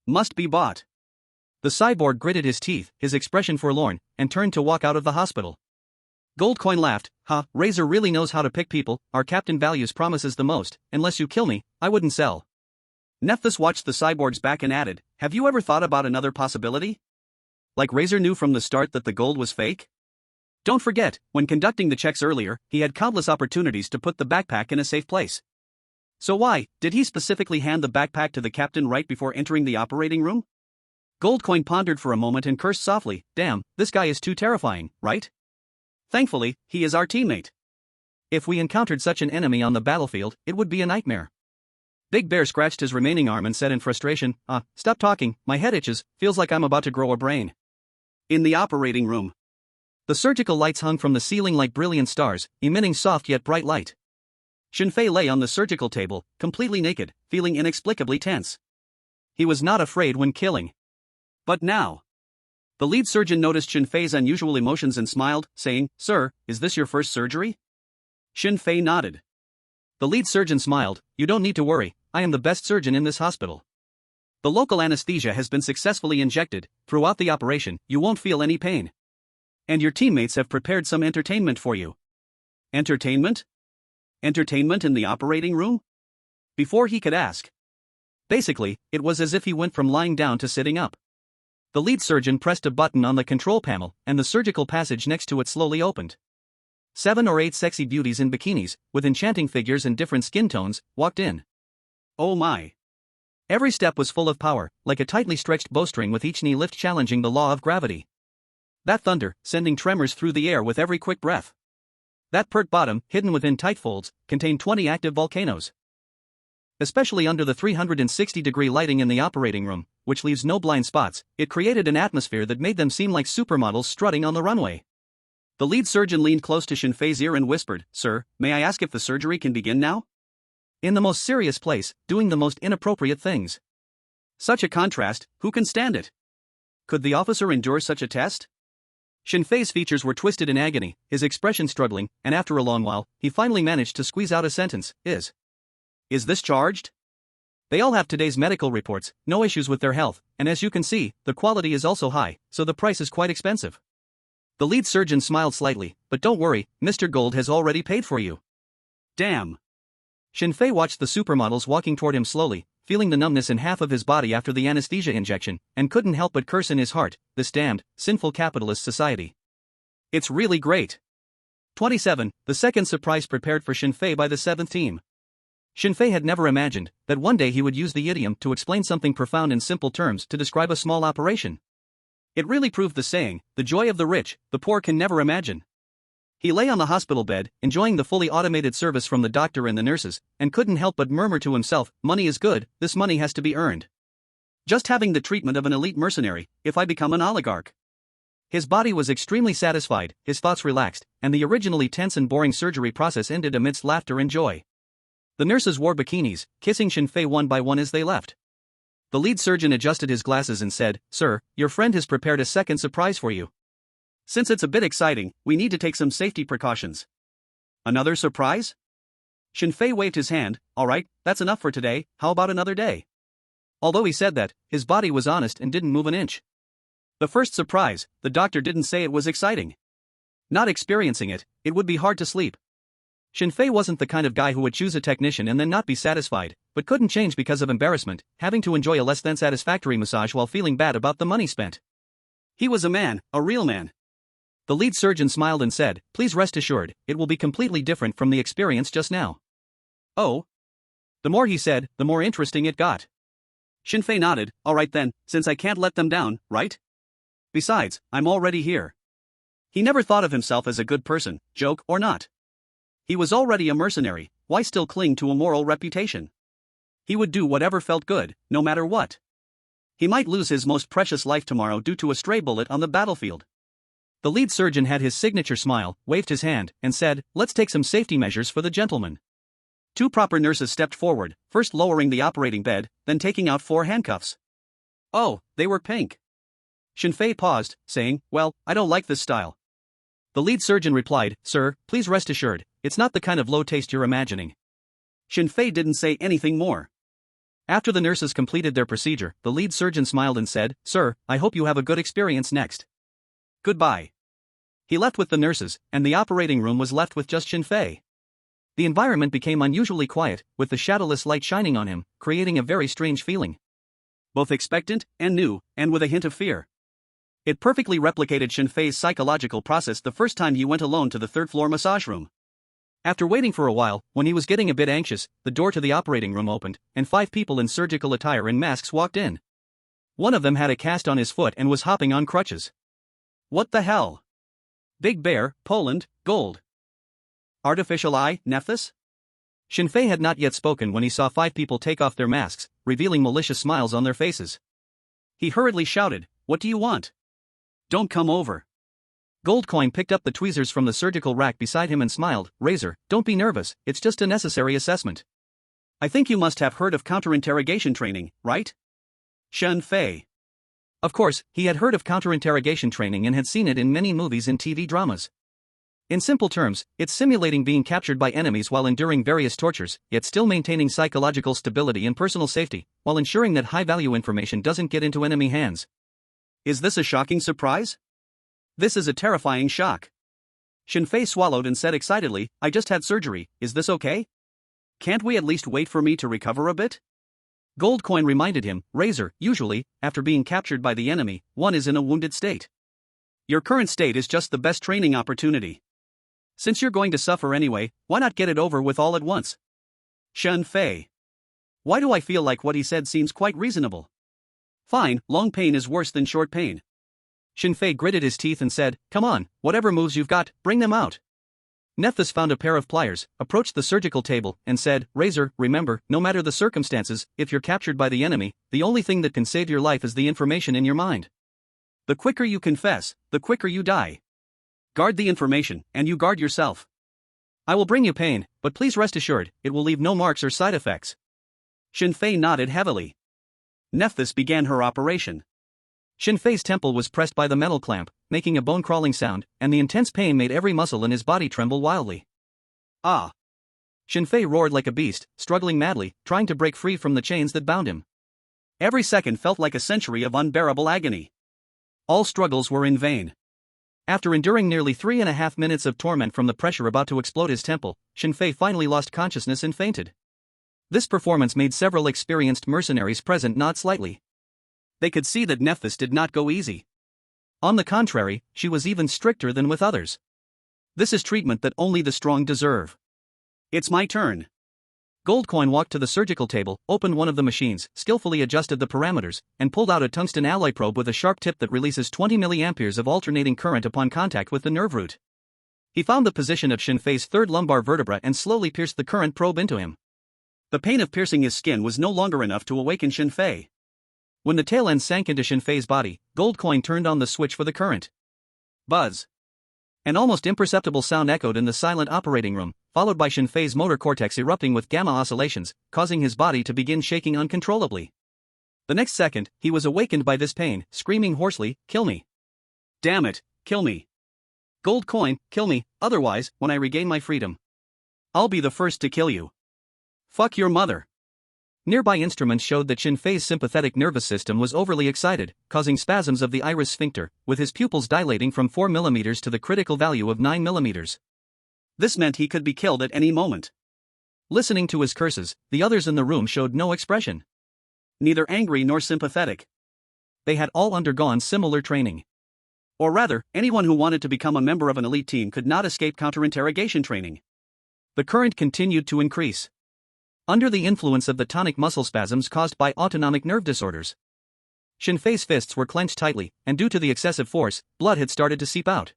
Speaker 1: must be bought. The cyborg gritted his teeth, his expression forlorn, and turned to walk out of the hospital. Goldcoin laughed, Razor really knows how to pick people. Our captain values promises the most. Unless you kill me, I wouldn't sell." Nephthys watched the cyborg's back and added, "Have you ever thought about another possibility? Like Razor knew from the start that the gold was fake? Don't forget, when conducting the checks earlier, he had countless opportunities to put the backpack in a safe place. So why did he specifically hand the backpack to the captain right before entering the operating room?" Goldcoin pondered for a moment and cursed softly, "Damn, this guy is too terrifying, right? Thankfully, he is our teammate. If we encountered such an enemy on the battlefield, it would be a nightmare." Big Bear scratched his remaining arm and said in frustration, "Stop talking, my head itches, feels like I'm about to grow a brain." In the operating room, the surgical lights hung from the ceiling like brilliant stars, emitting soft yet bright light. Shinfei lay on the surgical table, completely naked, feeling inexplicably tense. He was not afraid when killing. But now, the lead surgeon noticed Shinfei's unusual emotions and smiled, saying, "Sir, is this your first surgery?" Shinfei nodded. The lead surgeon smiled, "You don't need to worry, I am the best surgeon in this hospital. The local anesthesia has been successfully injected. Throughout the operation, you won't feel any pain. And your teammates have prepared some entertainment for you." Entertainment? Entertainment in the operating room? Before he could ask. Basically, it was as if he went from lying down to sitting up. The lead surgeon pressed a button on the control panel, and the surgical passage next to it slowly opened. 7 or 8 sexy beauties in bikinis, with enchanting figures and different skin tones, walked in. Oh my. Every step was full of power, like a tightly stretched bowstring with each knee lift challenging the law of gravity. That thunder, sending tremors through the air with every quick breath. That pert bottom, hidden within tight folds, contained 20 active volcanoes. Especially under the 360-degree lighting in the operating room, which leaves no blind spots, it created an atmosphere that made them seem like supermodels strutting on the runway. The lead surgeon leaned close to Shinfei's ear and whispered, "Sir, may I ask if the surgery can begin now?" In the most serious place, doing the most inappropriate things. Such a contrast, who can stand it? Could the officer endure such a test? Shinfei's features were twisted in agony, his expression struggling, and after a long while, he finally managed to squeeze out a sentence, Is this charged? They all have today's medical reports, no issues with their health, and as you can see, the quality is also high, so the price is quite expensive." The lead surgeon smiled slightly, "But don't worry, Mr. Gold has already paid for you." Damn. Shinfei watched the supermodels walking toward him slowly, feeling the numbness in half of his body after the anesthesia injection, and couldn't help but curse in his heart, this damned, sinful capitalist society. It's really great. 27. The second surprise prepared for Shinfei by the 7th team. Shinfei had never imagined that one day he would use the idiom to explain something profound in simple terms to describe a small operation. It really proved the saying, "The joy of the rich, the poor can never imagine." He lay on the hospital bed, enjoying the fully automated service from the doctor and the nurses, and couldn't help but murmur to himself, "Money is good, this money has to be earned. Just having the treatment of an elite mercenary, if I become an oligarch." His body was extremely satisfied, his thoughts relaxed, and the originally tense and boring surgery process ended amidst laughter and joy. The nurses wore bikinis, kissing Shinfei one by one as they left. The lead surgeon adjusted his glasses and said, "Sir, your friend has prepared a second surprise for you. Since it's a bit exciting, we need to take some safety precautions." "Another surprise?" Shinfei waved his hand, "All right, that's enough for today, how about another day?" Although he said that, his body was honest and didn't move an inch. The first surprise, the doctor didn't say it was exciting. Not experiencing it, it would be hard to sleep. Shinfei wasn't the kind of guy who would choose a technician and then not be satisfied, but couldn't change because of embarrassment, having to enjoy a less than satisfactory massage while feeling bad about the money spent. He was a man, a real man. The lead surgeon smiled and said, "Please rest assured, it will be completely different from the experience just now." "Oh?" The more he said, the more interesting it got. Shinfei nodded. "All right then, since I can't let them down, right? Besides, I'm already here." He never thought of himself as a good person, joke or not. He was already a mercenary, why still cling to a moral reputation? He would do whatever felt good, no matter what. He might lose his most precious life tomorrow due to a stray bullet on the battlefield. The lead surgeon had his signature smile, waved his hand, and said, "Let's take some safety measures for the gentleman." Two proper nurses stepped forward, first lowering the operating bed, then taking out 4 handcuffs. Oh, they were pink. Shinfei paused, saying, "Well, I don't like this style." The lead surgeon replied, "Sir, please rest assured, it's not the kind of low taste you're imagining." Shinfei didn't say anything more. After the nurses completed their procedure, the lead surgeon smiled and said, "Sir, I hope you have a good experience next. Goodbye." He left with the nurses, and the operating room was left with just Shinfei. The environment became unusually quiet, with the shadowless light shining on him, creating a very strange feeling. Both expectant and new, and with a hint of fear. It perfectly replicated Shinfei's psychological process the first time he went alone to the third-floor massage room. After waiting for a while, when he was getting a bit anxious, the door to the operating room opened, and 5 people in surgical attire and masks walked in. One of them had a cast on his foot and was hopping on crutches. What the hell? Big Bear, Poland, Gold. Artificial eye, Nephthys? Shinfei had not yet spoken when he saw 5 people take off their masks, revealing malicious smiles on their faces. He hurriedly shouted, "What do you want? Don't come over." Goldcoin picked up the tweezers from the surgical rack beside him and smiled, "Razor, don't be nervous, it's just a necessary assessment. I think you must have heard of counterinterrogation training, right?" Shinfei. Of course, he had heard of counterinterrogation training and had seen it in many movies and TV dramas. In simple terms, it's simulating being captured by enemies while enduring various tortures, yet still maintaining psychological stability and personal safety, while ensuring that high-value information doesn't get into enemy hands. Is this a shocking surprise? This is a terrifying shock. Shinfei swallowed and said excitedly, "I just had surgery, is this okay? Can't we at least wait for me to recover a bit?" Goldcoin reminded him, "Razor, usually, after being captured by the enemy, one is in a wounded state. Your current state is just the best training opportunity. Since you're going to suffer anyway, why not get it over with all at once?" Shinfei. Why do I feel like what he said seems quite reasonable? Fine, long pain is worse than short pain. Shinfei gritted his teeth and said, "Come on, whatever moves you've got, bring them out." Nephthys found a pair of pliers, approached the surgical table, and said, "Razor, remember, no matter the circumstances, if you're captured by the enemy, the only thing that can save your life is the information in your mind. The quicker you confess, the quicker you die. Guard the information, and you guard yourself. I will bring you pain, but please rest assured, it will leave no marks or side effects." Shinfei nodded heavily. Nephthys began her operation. Shinfei's temple was pressed by the metal clamp, making a bone-crawling sound, and the intense pain made every muscle in his body tremble wildly. Ah! Shinfei roared like a beast, struggling madly, trying to break free from the chains that bound him. Every second felt like a century of unbearable agony. All struggles were in vain. After enduring nearly 3.5 minutes of torment from the pressure about to explode his temple, Shinfei finally lost consciousness and fainted. This performance made several experienced mercenaries present nod slightly. They could see that Nephthys did not go easy. On the contrary, she was even stricter than with others. This is treatment that only the strong deserve. It's my turn. Goldcoin walked to the surgical table, opened one of the machines, skillfully adjusted the parameters, and pulled out a tungsten alloy probe with a sharp tip that releases 20 milliamperes of alternating current upon contact with the nerve root. He found the position of Shinfei's third lumbar vertebra and slowly pierced the current probe into him. The pain of piercing his skin was no longer enough to awaken Shinfei. When the tail end sank into Shinfei's body, Goldcoin turned on the switch for the current. Buzz. An almost imperceptible sound echoed in the silent operating room, followed by Shinfei's motor cortex erupting with gamma oscillations, causing his body to begin shaking uncontrollably. The next second, he was awakened by this pain, screaming hoarsely, "Kill me! Damn it, kill me! Goldcoin, kill me, otherwise, when I regain my freedom, I'll be the first to kill you. Fuck your mother." Nearby instruments showed that Shin Fei's sympathetic nervous system was overly excited, causing spasms of the iris sphincter, with his pupils dilating from 4 mm to the critical value of 9 mm. This meant he could be killed at any moment. Listening to his curses, the others in the room showed no expression. Neither angry nor sympathetic. They had all undergone similar training. Or rather, anyone who wanted to become a member of an elite team could not escape counterinterrogation training. The current continued to increase. Under the influence of the tonic muscle spasms caused by autonomic nerve disorders, Shin Fei's fists were clenched tightly, and due to the excessive force, blood had started to seep out.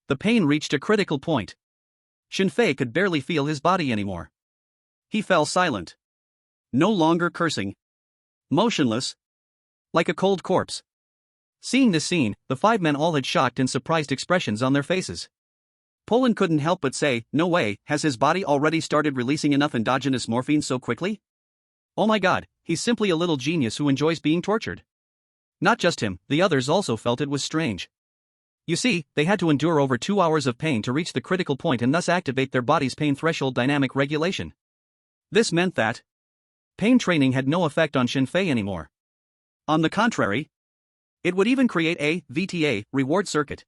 Speaker 1: The pain reached a critical point. Shin Fei could barely feel his body anymore. He fell silent. No longer cursing. Motionless. Like a cold corpse. Seeing this scene, the 5 men all had shocked and surprised expressions on their faces. Poland couldn't help but say, "No way, has his body already started releasing enough endogenous morphine so quickly? Oh my god, he's simply a little genius who enjoys being tortured." Not just him, the others also felt it was strange. You see, they had to endure over 2 hours of pain to reach the critical point and thus activate their body's pain threshold dynamic regulation. This meant that pain training had no effect on Shin Fei anymore. On the contrary, it would even create a VTA reward circuit,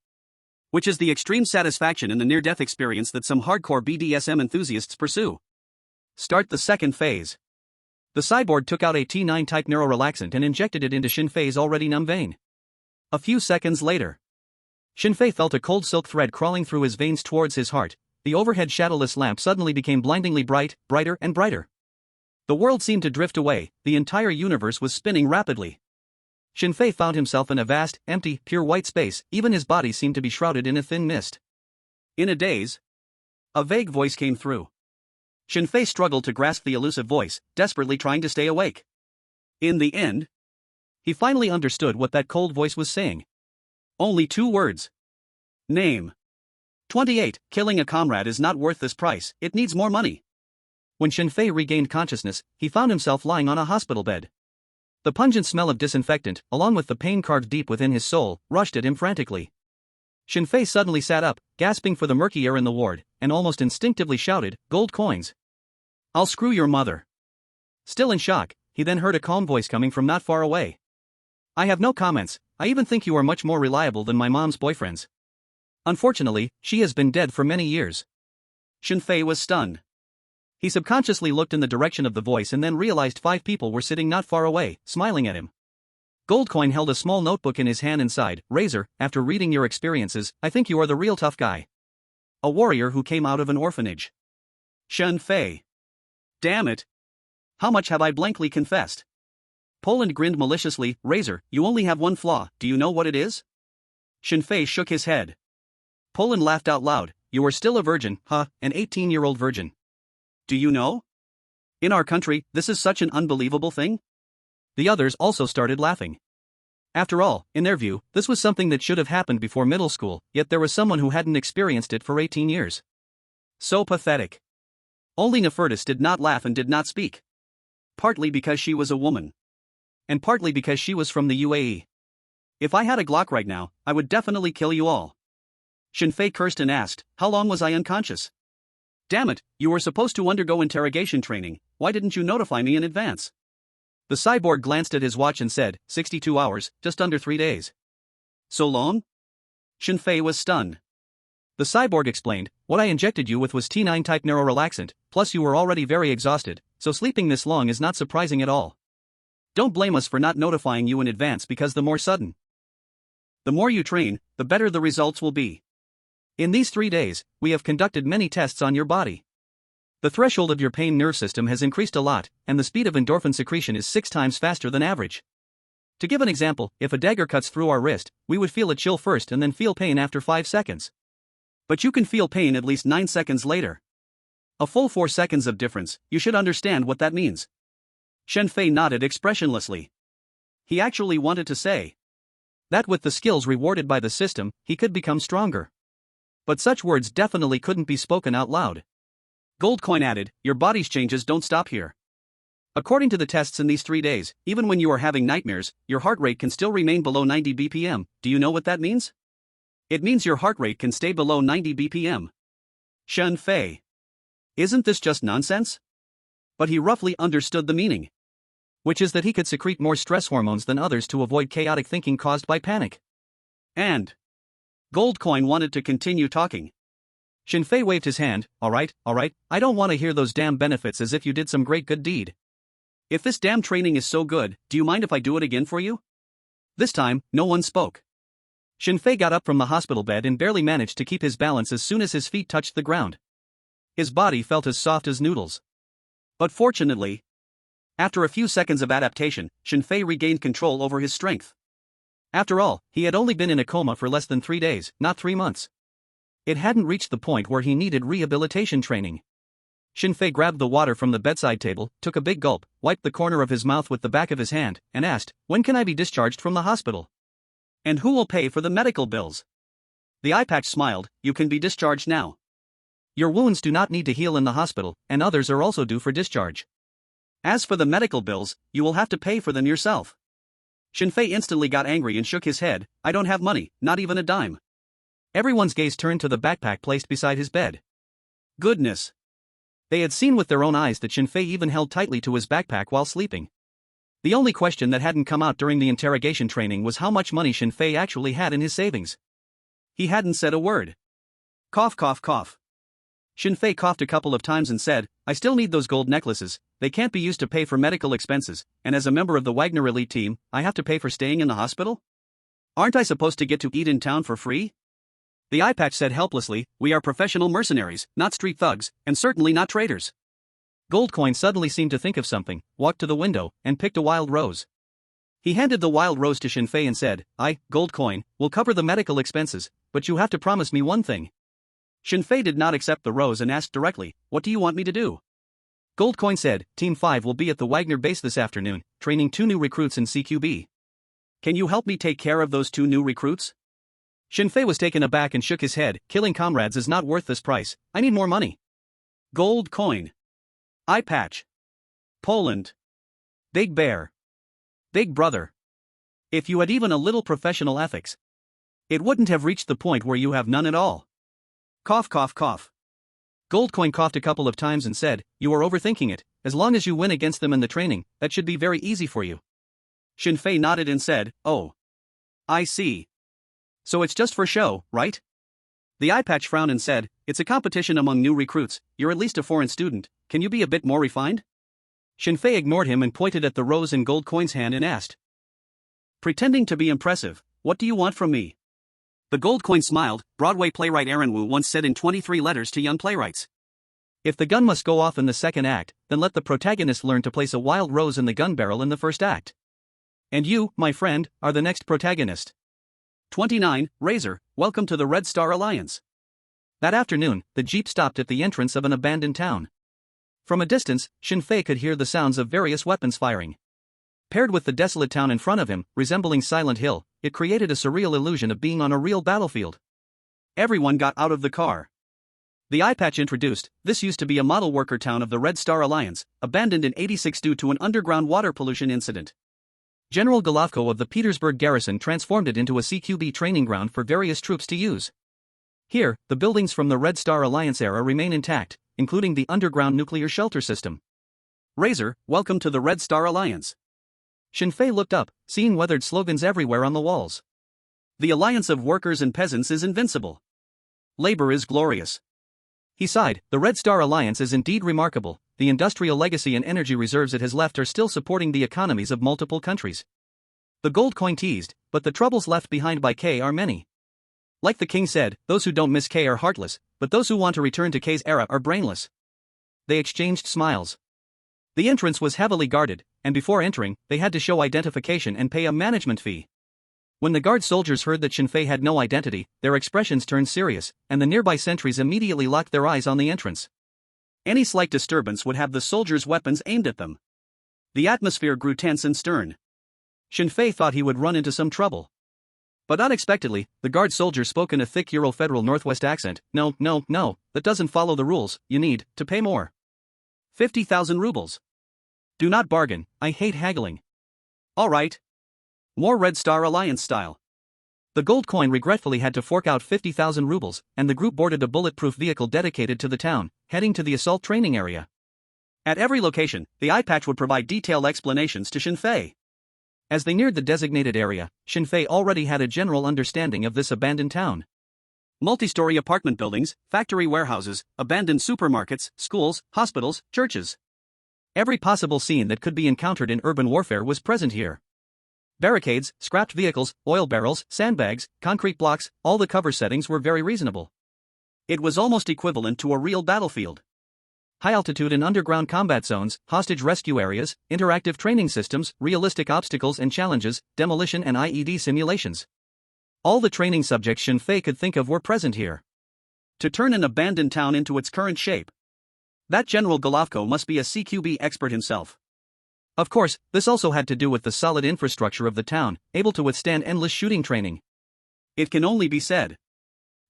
Speaker 1: which is the extreme satisfaction in the near-death experience that some hardcore BDSM enthusiasts pursue. Start the second phase. The cyborg took out a T9-type neurorelaxant and injected it into Shin Fei's already numb vein. A few seconds later, Shin Fei felt a cold silk thread crawling through his veins towards his heart. The overhead shadowless lamp suddenly became blindingly bright, brighter and brighter. The world seemed to drift away, the entire universe was spinning rapidly. Shin Fei found himself in a vast, empty, pure white space, even his body seemed to be shrouded in a thin mist. In a daze, a vague voice came through. Shin Fei struggled to grasp the elusive voice, desperately trying to stay awake. In the end, he finally understood what that cold voice was saying. Only 2 words. Name. 28. Killing a comrade is not worth this price, it needs more money. When Shin Fei regained consciousness, he found himself lying on a hospital bed. The pungent smell of disinfectant, along with the pain carved deep within his soul, rushed at him frantically. Shin Fei suddenly sat up, gasping for the murky air in the ward, and almost instinctively shouted, "Gold coins. I'll screw your mother." Still in shock, he then heard a calm voice coming from not far away. "I have no comments, I even think you are much more reliable than my mom's boyfriends. Unfortunately, she has been dead for many years." Shin Fei was stunned. He subconsciously looked in the direction of the voice and then realized 5 people were sitting not far away, smiling at him. Goldcoin held a small notebook in his hand and sighed, "Razor, after reading your experiences, I think you are the real tough guy. A warrior who came out of an orphanage." Shin Fei. Damn it. How much have I blankly confessed? Poland grinned maliciously, "Razor, you only have one flaw, do you know what it is?" Shin Fei shook his head. Poland laughed out loud, "You are still a virgin, huh, an 18-year-old virgin. Do you know? In our country, this is such an unbelievable thing." The others also started laughing. After all, in their view, this was something that should have happened before middle school, yet there was someone who hadn't experienced it for 18 years. So pathetic. Only Nefertis did not laugh and did not speak. Partly because she was a woman. And partly because she was from the UAE. "If I had a Glock right now, I would definitely kill you all." Shin Fei cursed and asked, "How long was I unconscious? Damn it, you were supposed to undergo interrogation training, why didn't you notify me in advance?" The cyborg glanced at his watch and said, 62 hours, just under 3 days. So long? Shin Fei was stunned. The cyborg explained, "What I injected you with was T9-type neurorelaxant, plus you were already very exhausted, so sleeping this long is not surprising at all. Don't blame us for not notifying you in advance because the more sudden, the more you train, the better the results will be. In these 3 days, we have conducted many tests on your body. The threshold of your pain nerve system has increased a lot, and the speed of endorphin secretion is 6 times faster than average. To give an example, if a dagger cuts through our wrist, we would feel a chill first and then feel pain after 5 seconds. But you can feel pain at least 9 seconds later. A full 4 seconds of difference, you should understand what that means." Shin Fei nodded expressionlessly. He actually wanted to say that with the skills rewarded by the system, he could become stronger. But such words definitely couldn't be spoken out loud. Goldcoin added, "Your body's changes don't stop here. According to the tests in these 3 days, even when you are having nightmares, your heart rate can still remain below 90 BPM. Do you know what that means? It means your heart rate can stay below 90 BPM. Shin Fei. Isn't this just nonsense? But he roughly understood the meaning. which is that he could secrete more stress hormones than others to avoid chaotic thinking caused by panic. And Goldcoin wanted to continue talking. Shinfei waved his hand. All right, I don't want to hear those damn benefits as if you did some great good deed. If this damn training is so good, do you mind if I do it again for you? This time, no one spoke. Shinfei got up from the hospital bed and barely managed to keep his balance as soon as his feet touched the ground. His body felt as soft as noodles. But fortunately, after a few seconds of adaptation, Shinfei regained control over his strength. After all, he had only been in a coma for less than 3 days, not 3 months. It hadn't reached the point where he needed rehabilitation training. Shinfei grabbed the water from the bedside table, took a big gulp, wiped the corner of his mouth with the back of his hand, and asked, "When can I be discharged from the hospital? And who will pay for the medical bills?" The eye patch smiled. "You can be discharged now. Your wounds do not need to heal in the hospital, and others are also due for discharge. As for the medical bills, you will have to pay for them yourself." Shinfei instantly got angry and shook his head. "I don't have money, not even a dime." Everyone's gaze turned to the backpack placed beside his bed. Goodness! They had seen with their own eyes that Shinfei even held tightly to his backpack while sleeping. The only question that hadn't come out during the interrogation training was how much money Shinfei actually had in his savings. He hadn't said a word. Cough, cough, cough. Shinfei coughed a couple of times and said, "I still need those gold necklaces. They can't be used to pay for medical expenses, and as a member of the Wagner elite team, I have to pay for staying in the hospital? Aren't I supposed to get to eat in town for free?" The eye patch said helplessly, "We are professional mercenaries, not street thugs, and certainly not traitors." Goldcoin suddenly seemed to think of something, walked to the window, and picked a wild rose. He handed the wild rose to Shinfei and said, "I, Goldcoin, will cover the medical expenses, but you have to promise me one thing." Shinfei did not accept the rose and asked directly, "What do you want me to do?" Goldcoin said, "Team 5 will be at the Wagner base this afternoon, training 2 new recruits in CQB. Can you help me take care of those 2 new recruits?" Shinfei was taken aback and shook his head. "Killing comrades is not worth this price. I need more money." Gold coin. Eye patch. Poland. Big Bear. Big Brother. If you had even a little professional ethics, it wouldn't have reached the point where you have none at all. Cough, cough, cough. Goldcoin coughed a couple of times and said, "You are overthinking it. As long as you win against them in the training, that should be very easy for you." Shinfei nodded and said, "Oh. I see. So it's just for show, right?" The eye patch frowned and said, "It's a competition among new recruits. You're at least a foreign student. Can you be a bit more refined?" Shinfei ignored him and pointed at the rose in Goldcoin's hand and asked, pretending to be impressive, "What do you want from me?" The Goldcoin smiled. Broadway playwright Aaron Wu once said in 23 letters to young playwrights, "If the gun must go off in the second act, then let the protagonist learn to place a wild rose in the gun barrel in the first act. And you, my friend, are the next protagonist." 29. Razor, welcome to the Red Star Alliance. That afternoon, the jeep stopped at the entrance of an abandoned town. From a distance, Shinfei could hear the sounds of various weapons firing. Paired with the desolate town in front of him, resembling Silent Hill, it created a surreal illusion of being on a real battlefield. Everyone got out of the car. The eye patch introduced, "This used to be a model worker town of the Red Star Alliance, abandoned in '86 due to an underground water pollution incident. General Golovko of the Petersburg garrison transformed it into a CQB training ground for various troops to use. Here, the buildings from the Red Star Alliance era remain intact, including the underground nuclear shelter system. Razor, welcome to the Red Star Alliance." Shinfei looked up, seeing weathered slogans everywhere on the walls. "The alliance of workers and peasants is invincible. Labor is glorious." He sighed. "The Red Star Alliance is indeed remarkable. The industrial legacy and energy reserves it has left are still supporting the economies of multiple countries." The Goldcoin teased, "But the troubles left behind by K are many. Like the king said, those who don't miss K are heartless, but those who want to return to K's era are brainless." They exchanged smiles. The entrance was heavily guarded, and before entering, they had to show identification and pay a management fee. When the guard soldiers heard that Shinfei had no identity, their expressions turned serious, and the nearby sentries immediately locked their eyes on the entrance. Any slight disturbance would have the soldiers' weapons aimed at them. The atmosphere grew tense and stern. Shinfei thought he would run into some trouble. But unexpectedly, the guard soldier spoke in a thick Euro-Federal Northwest accent. No, that doesn't follow the rules. You need to pay more. 50,000 rubles. Do not bargain, I hate haggling." "All right. More Red Star Alliance style." The Goldcoin regretfully had to fork out 50,000 rubles, and the group boarded a bulletproof vehicle dedicated to the town, heading to the assault training area. At every location, the eye patch would provide detailed explanations to Shinfei. As they neared the designated area, Shinfei already had a general understanding of this abandoned town. Multi-story apartment buildings, factory warehouses, abandoned supermarkets, schools, hospitals, churches. Every possible scene that could be encountered in urban warfare was present here. Barricades, scrapped vehicles, oil barrels, sandbags, concrete blocks, all the cover settings were very reasonable. It was almost equivalent to a real battlefield. High-altitude and underground combat zones, hostage rescue areas, interactive training systems, realistic obstacles and challenges, demolition and IED simulations. All the training subjects Shinfei could think of were present here. To turn an abandoned town into its current shape. That General Golovko must be a CQB expert himself. Of course, this also had to do with the solid infrastructure of the town, able to withstand endless shooting training. It can only be said.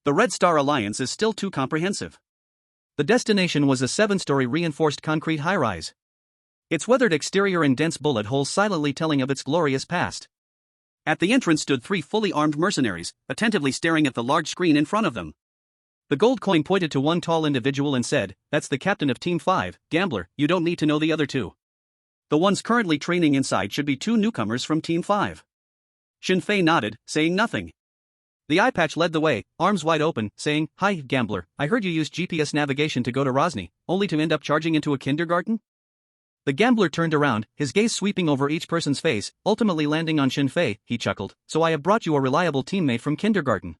Speaker 1: The Red Star Alliance is still too comprehensive. The destination was a 7-story reinforced concrete high-rise. Its weathered exterior and dense bullet holes silently telling of its glorious past. At the entrance stood 3 fully armed mercenaries, attentively staring at the large screen in front of them. The gold coin pointed to one tall individual and said, "That's the captain of Team 5, Gambler, you don't need to know the other 2. The ones currently training inside should be 2 newcomers from Team 5. Shinfei nodded, saying nothing. The eye patch led the way, arms wide open, saying, "Hi, Gambler, I heard you used GPS navigation to go to Rosny, only to end up charging into a kindergarten?" The Gambler turned around, his gaze sweeping over each person's face, ultimately landing on Shinfei. He chuckled, "So I have brought you a reliable teammate from kindergarten.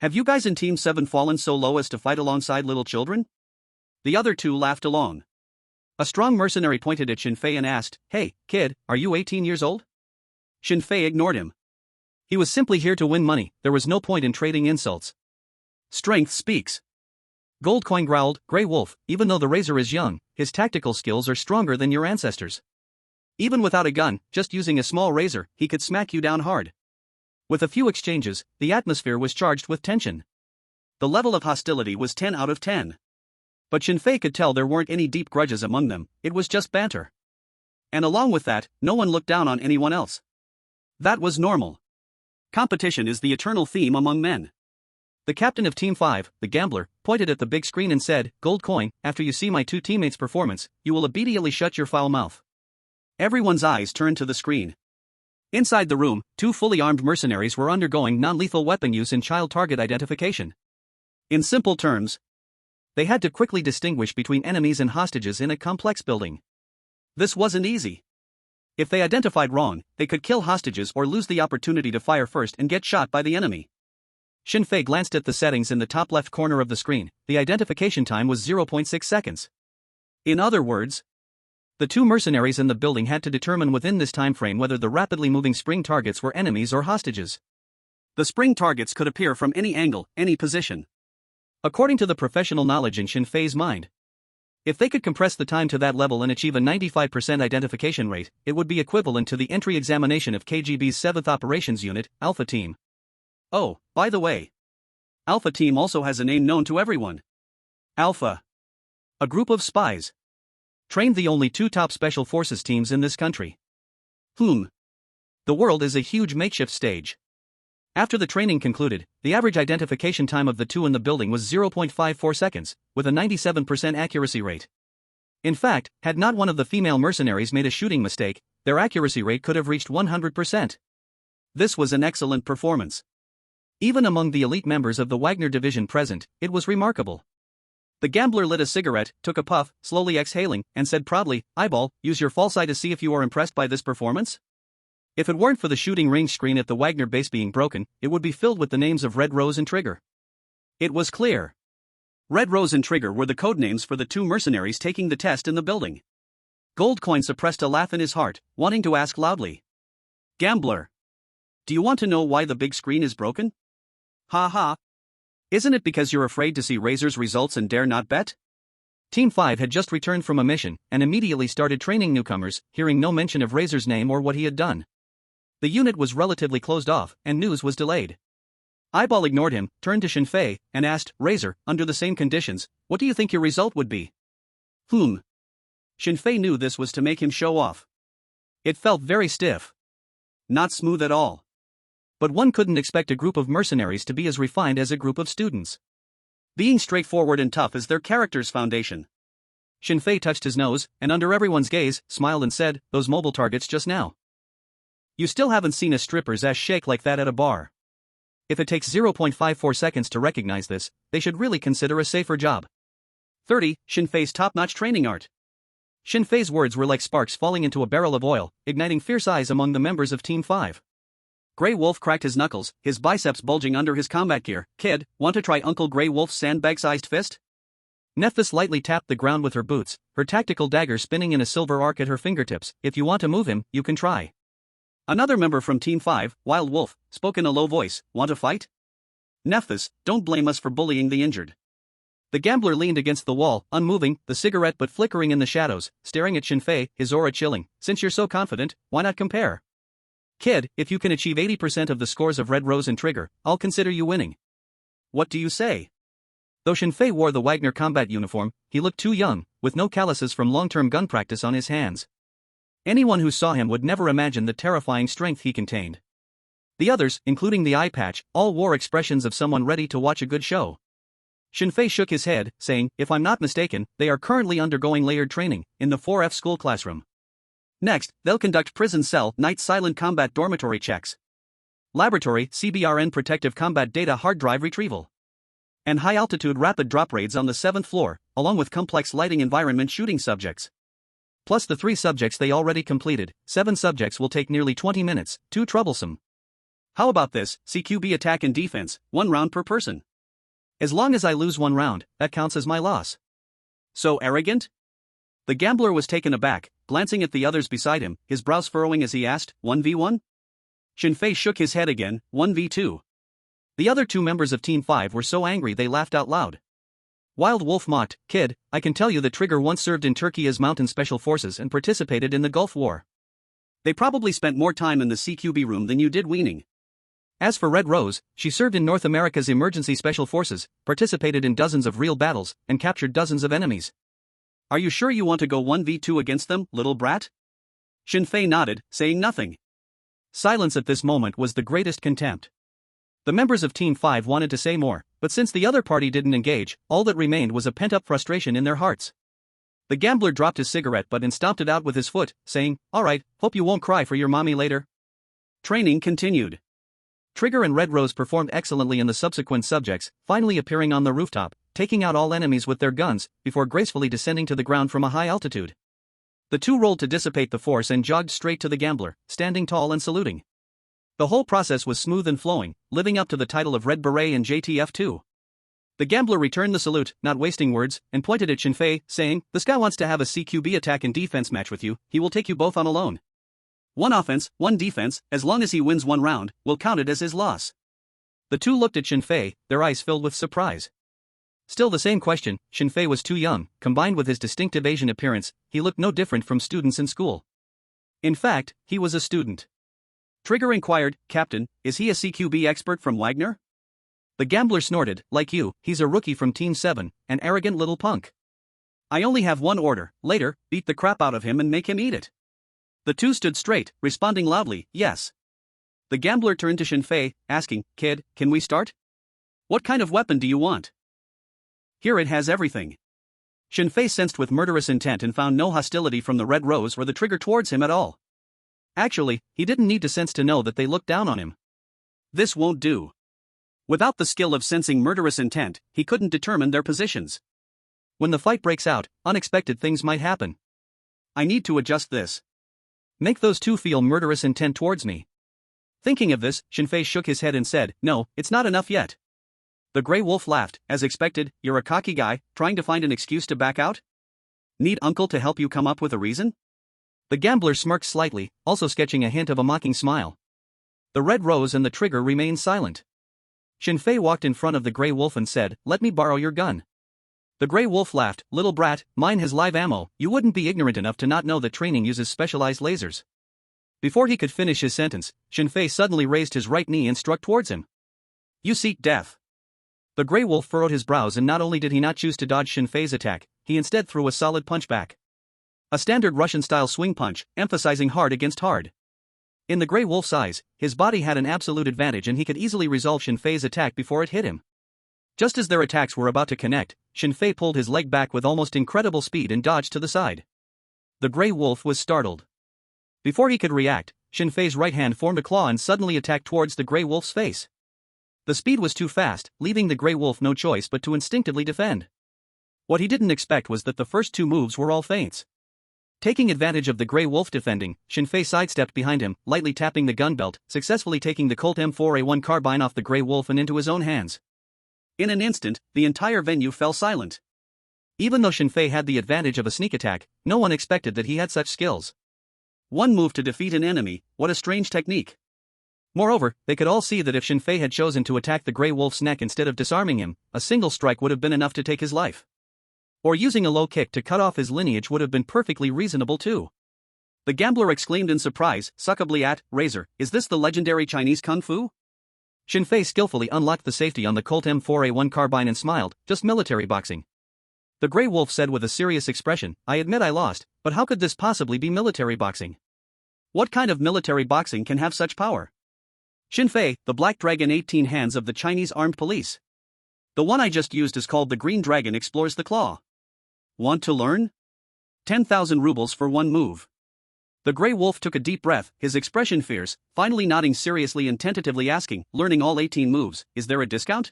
Speaker 1: Have you guys in Team 7 fallen so low as to fight alongside little children?" The other 2 laughed along. A strong mercenary pointed at Shinfei and asked, "Hey, kid, are you 18 years old?" Shinfei ignored him. He was simply here to win money, there was no point in trading insults. Strength speaks. Gold Coin growled, "Grey Wolf, even though the Razor is young, his tactical skills are stronger than your ancestors. Even without a gun, just using a small razor, he could smack you down hard." With a few exchanges, the atmosphere was charged with tension. The level of hostility was 10 out of 10. But Shinfei could tell there weren't any deep grudges among them, it was just banter. And along with that, no one looked down on anyone else. That was normal. Competition is the eternal theme among men. The captain of Team 5, the Gambler, pointed at the big screen and said, "Gold Coin, after you see my 2 teammates' performance, you will immediately shut your foul mouth." Everyone's eyes turned to the screen. Inside the room, 2 fully armed mercenaries were undergoing non-lethal weapon use and child target identification. In simple terms, they had to quickly distinguish between enemies and hostages in a complex building. This wasn't easy. If they identified wrong, they could kill hostages or lose the opportunity to fire first and get shot by the enemy. Shinfei glanced at the settings in the top left corner of the screen. The identification time was 0.6 seconds. In other words, the 2 mercenaries in the building had to determine within this time frame whether the rapidly moving spring targets were enemies or hostages. The spring targets could appear from any angle, any position. According to the professional knowledge in Shinfei's mind, if they could compress the time to that level and achieve a 95% identification rate, it would be equivalent to the entry examination of KGB's 7th Operations Unit, Alpha Team. Oh, by the way, Alpha Team also has a name known to everyone. Alpha. A group of spies. Trained the only 2 top special forces teams in this country. The world is a huge makeshift stage. After the training concluded, the average identification time of the 2 in the building was 0.54 seconds, with a 97% accuracy rate. In fact, had not one of the female mercenaries made a shooting mistake, their accuracy rate could have reached 100%. This was an excellent performance. Even among the elite members of the Wagner division present, it was remarkable. The Gambler lit a cigarette, took a puff, slowly exhaling, and said proudly, "Eyeball, use your false eye to see if you are impressed by this performance?" If it weren't for the shooting range screen at the Wagner base being broken, it would be filled with the names of Red Rose and Trigger. It was clear. Red Rose and Trigger were the codenames for the 2 mercenaries taking the test in the building. Gold Coin suppressed a laugh in his heart, wanting to ask loudly, "Gambler, do you want to know why the big screen is broken?" "Ha ha. Isn't it because you're afraid to see Razor's results and dare not bet?" Team 5 had just returned from a mission, and immediately started training newcomers, hearing no mention of Razor's name or what he had done. The unit was relatively closed off, and news was delayed. Eyeball ignored him, turned to Shinfei, and asked, "Razor, under the same conditions, what do you think your result would be?" Shinfei knew this was to make him show off. It felt very stiff. Not smooth at all. But one couldn't expect a group of mercenaries to be as refined as a group of students. Being straightforward and tough is their character's foundation. Shinfei touched his nose, and under everyone's gaze, smiled and said, those mobile targets just now. You still haven't seen a stripper's ass shake like that at a bar. If it takes 0.54 seconds to recognize this, they should really consider a safer job. 30. Shinfei's top-notch training art. Shinfei's words were like sparks falling into a barrel of oil, igniting fierce eyes among the members of Team 5. Grey Wolf cracked his knuckles, his biceps bulging under his combat gear. Kid, want to try Uncle Grey Wolf's sandbag-sized fist? Nephthys lightly tapped the ground with her boots, her tactical dagger spinning in a silver arc at her fingertips. If you want to move him, you can try. Another member from Team 5, Wild Wolf, spoke in a low voice. Want to fight? Nephthys, don't blame us for bullying the injured. The gambler leaned against the wall, unmoving, the cigarette but flickering in the shadows, staring at Shinfei, his aura chilling. Since you're so confident, why not compare? Kid, if you can achieve 80% of the scores of Red Rose and Trigger, I'll consider you winning. What do you say? Though Shinfei wore the Wagner combat uniform, he looked too young, with no calluses from long-term gun practice on his hands. Anyone who saw him would never imagine the terrifying strength he contained. The others, including the eye patch, all wore expressions of someone ready to watch a good show. Shinfei shook his head, saying, if I'm not mistaken, they are currently undergoing layered training, in the 4F school classroom. Next, they'll conduct prison cell night silent combat dormitory checks. Laboratory, CBRN protective combat data hard drive retrieval. And high-altitude rapid drop raids on the 7th floor, along with complex lighting environment shooting subjects. Plus the 3 subjects they already completed, 7 subjects will take nearly 20 minutes, too troublesome. How about this, CQB attack and defense, 1 round per person. As long as I lose 1 round, that counts as my loss. So arrogant? The gambler was taken aback, glancing at the others beside him, his brows furrowing as he asked, 1v1? Shinfei shook his head again, 1v2. The other 2 members of Team 5 were so angry they laughed out loud. Wild Wolf mocked, Kid, I can tell you that Trigger once served in Turkey as Mountain Special Forces and participated in the Gulf War. They probably spent more time in the CQB room than you did weaning. As for Red Rose, she served in North America's Emergency Special Forces, participated in dozens of real battles, and captured dozens of enemies. Are you sure you want to go 1v2 against them, little brat? Shinfei nodded, saying nothing. Silence at this moment was the greatest contempt. The members of Team 5 wanted to say more, but since the other party didn't engage, all that remained was a pent-up frustration in their hearts. The gambler dropped his cigarette butt and stomped it out with his foot, saying, alright, hope you won't cry for your mommy later. Training continued. Trigger and Red Rose performed excellently in the subsequent subjects, finally appearing on the rooftop, taking out all enemies with their guns, before gracefully descending to the ground from a high altitude. The 2 rolled to dissipate the force and jogged straight to the gambler, standing tall and saluting. The whole process was smooth and flowing, living up to the title of Red Beret and JTF2. The gambler returned the salute, not wasting words, and pointed at Shinfei, saying, this guy wants to have a CQB attack and defense match with you, he will take you both on alone. 1 offense, 1 defense, as long as he wins 1 round, will count it as his loss. The 2 looked at Shinfei, their eyes filled with surprise. Still the same question, Shinfei was too young, combined with his distinctive Asian appearance, he looked no different from students in school. In fact, he was a student. Trigger inquired, Captain, is he a CQB expert from Wagner? The gambler snorted, like you, he's a rookie from Team 7, an arrogant little punk. I only have 1 order, later, beat the crap out of him and make him eat it. The 2 stood straight, responding loudly, yes. The gambler turned to Shinfei, asking, Kid, can we start? What kind of weapon do you want? Here it has everything. Shinfei sensed with murderous intent and found no hostility from the Red Rose or the Trigger towards him at all. Actually, he didn't need to sense to know that they looked down on him. This won't do. Without the skill of sensing murderous intent, he couldn't determine their positions. When the fight breaks out, unexpected things might happen. I need to adjust this. Make those 2 feel murderous intent towards me. Thinking of this, Shinfei shook his head and said, no, it's not enough yet. The Grey Wolf laughed, as expected, you're a cocky guy, trying to find an excuse to back out? Need Uncle to help you come up with a reason? The gambler smirked slightly, also sketching a hint of a mocking smile. The Red Rose and the Trigger remained silent. Shinfei walked in front of the Grey Wolf and said, let me borrow your gun. The Grey Wolf laughed, little brat, mine has live ammo, you wouldn't be ignorant enough to not know that training uses specialized lasers. Before he could finish his sentence, Shinfei suddenly raised his right knee and struck towards him. You seek death. The Grey Wolf furrowed his brows, and not only did he not choose to dodge Shinfei's attack, he instead threw a solid punch back. A standard Russian-style swing punch, emphasizing hard against hard. In the Grey Wolf's eyes, his body had an absolute advantage and he could easily resolve Shinfei's attack before it hit him. Just as their attacks were about to connect, Shin Fei pulled his leg back with almost incredible speed and dodged to the side. The gray wolf was startled. Before he could react, Shin Fei's right hand formed a claw and suddenly attacked towards the gray wolf's face. The speed was too fast, leaving the gray wolf no choice but to instinctively defend. What he didn't expect was that the first two moves were all feints. Taking advantage of the gray wolf defending, Shin Fei sidestepped behind him, lightly tapping the gun belt, successfully taking the Colt M4A1 carbine off the gray wolf and into his own hands. In an instant, the entire venue fell silent. Even though Shin Fei had the advantage of a sneak attack, no one expected that he had such skills. One move to defeat an enemy, what a strange technique. Moreover, they could all see that if Shin Fei had chosen to attack the gray wolf's neck instead of disarming him, a single strike would have been enough to take his life. Or using a low kick to cut off his lineage would have been perfectly reasonable too. The gambler exclaimed in surprise, suckably at, "Razor, is this the legendary Chinese Kung Fu?" Shin Fei skillfully unlocked the safety on the Colt M4A1 carbine and smiled, "Just military boxing." The gray wolf said with a serious expression, "I admit I lost, but how could this possibly be military boxing? What kind of military boxing can have such power?" "Shin Fei, the Black Dragon 18 hands of the Chinese Armed Police. The one I just used is called the Green Dragon Explores the Claw. Want to learn? 10,000 rubles for one move." The gray wolf took a deep breath, his expression fierce, finally nodding seriously and tentatively asking, "Learning all 18 moves, is there a discount?"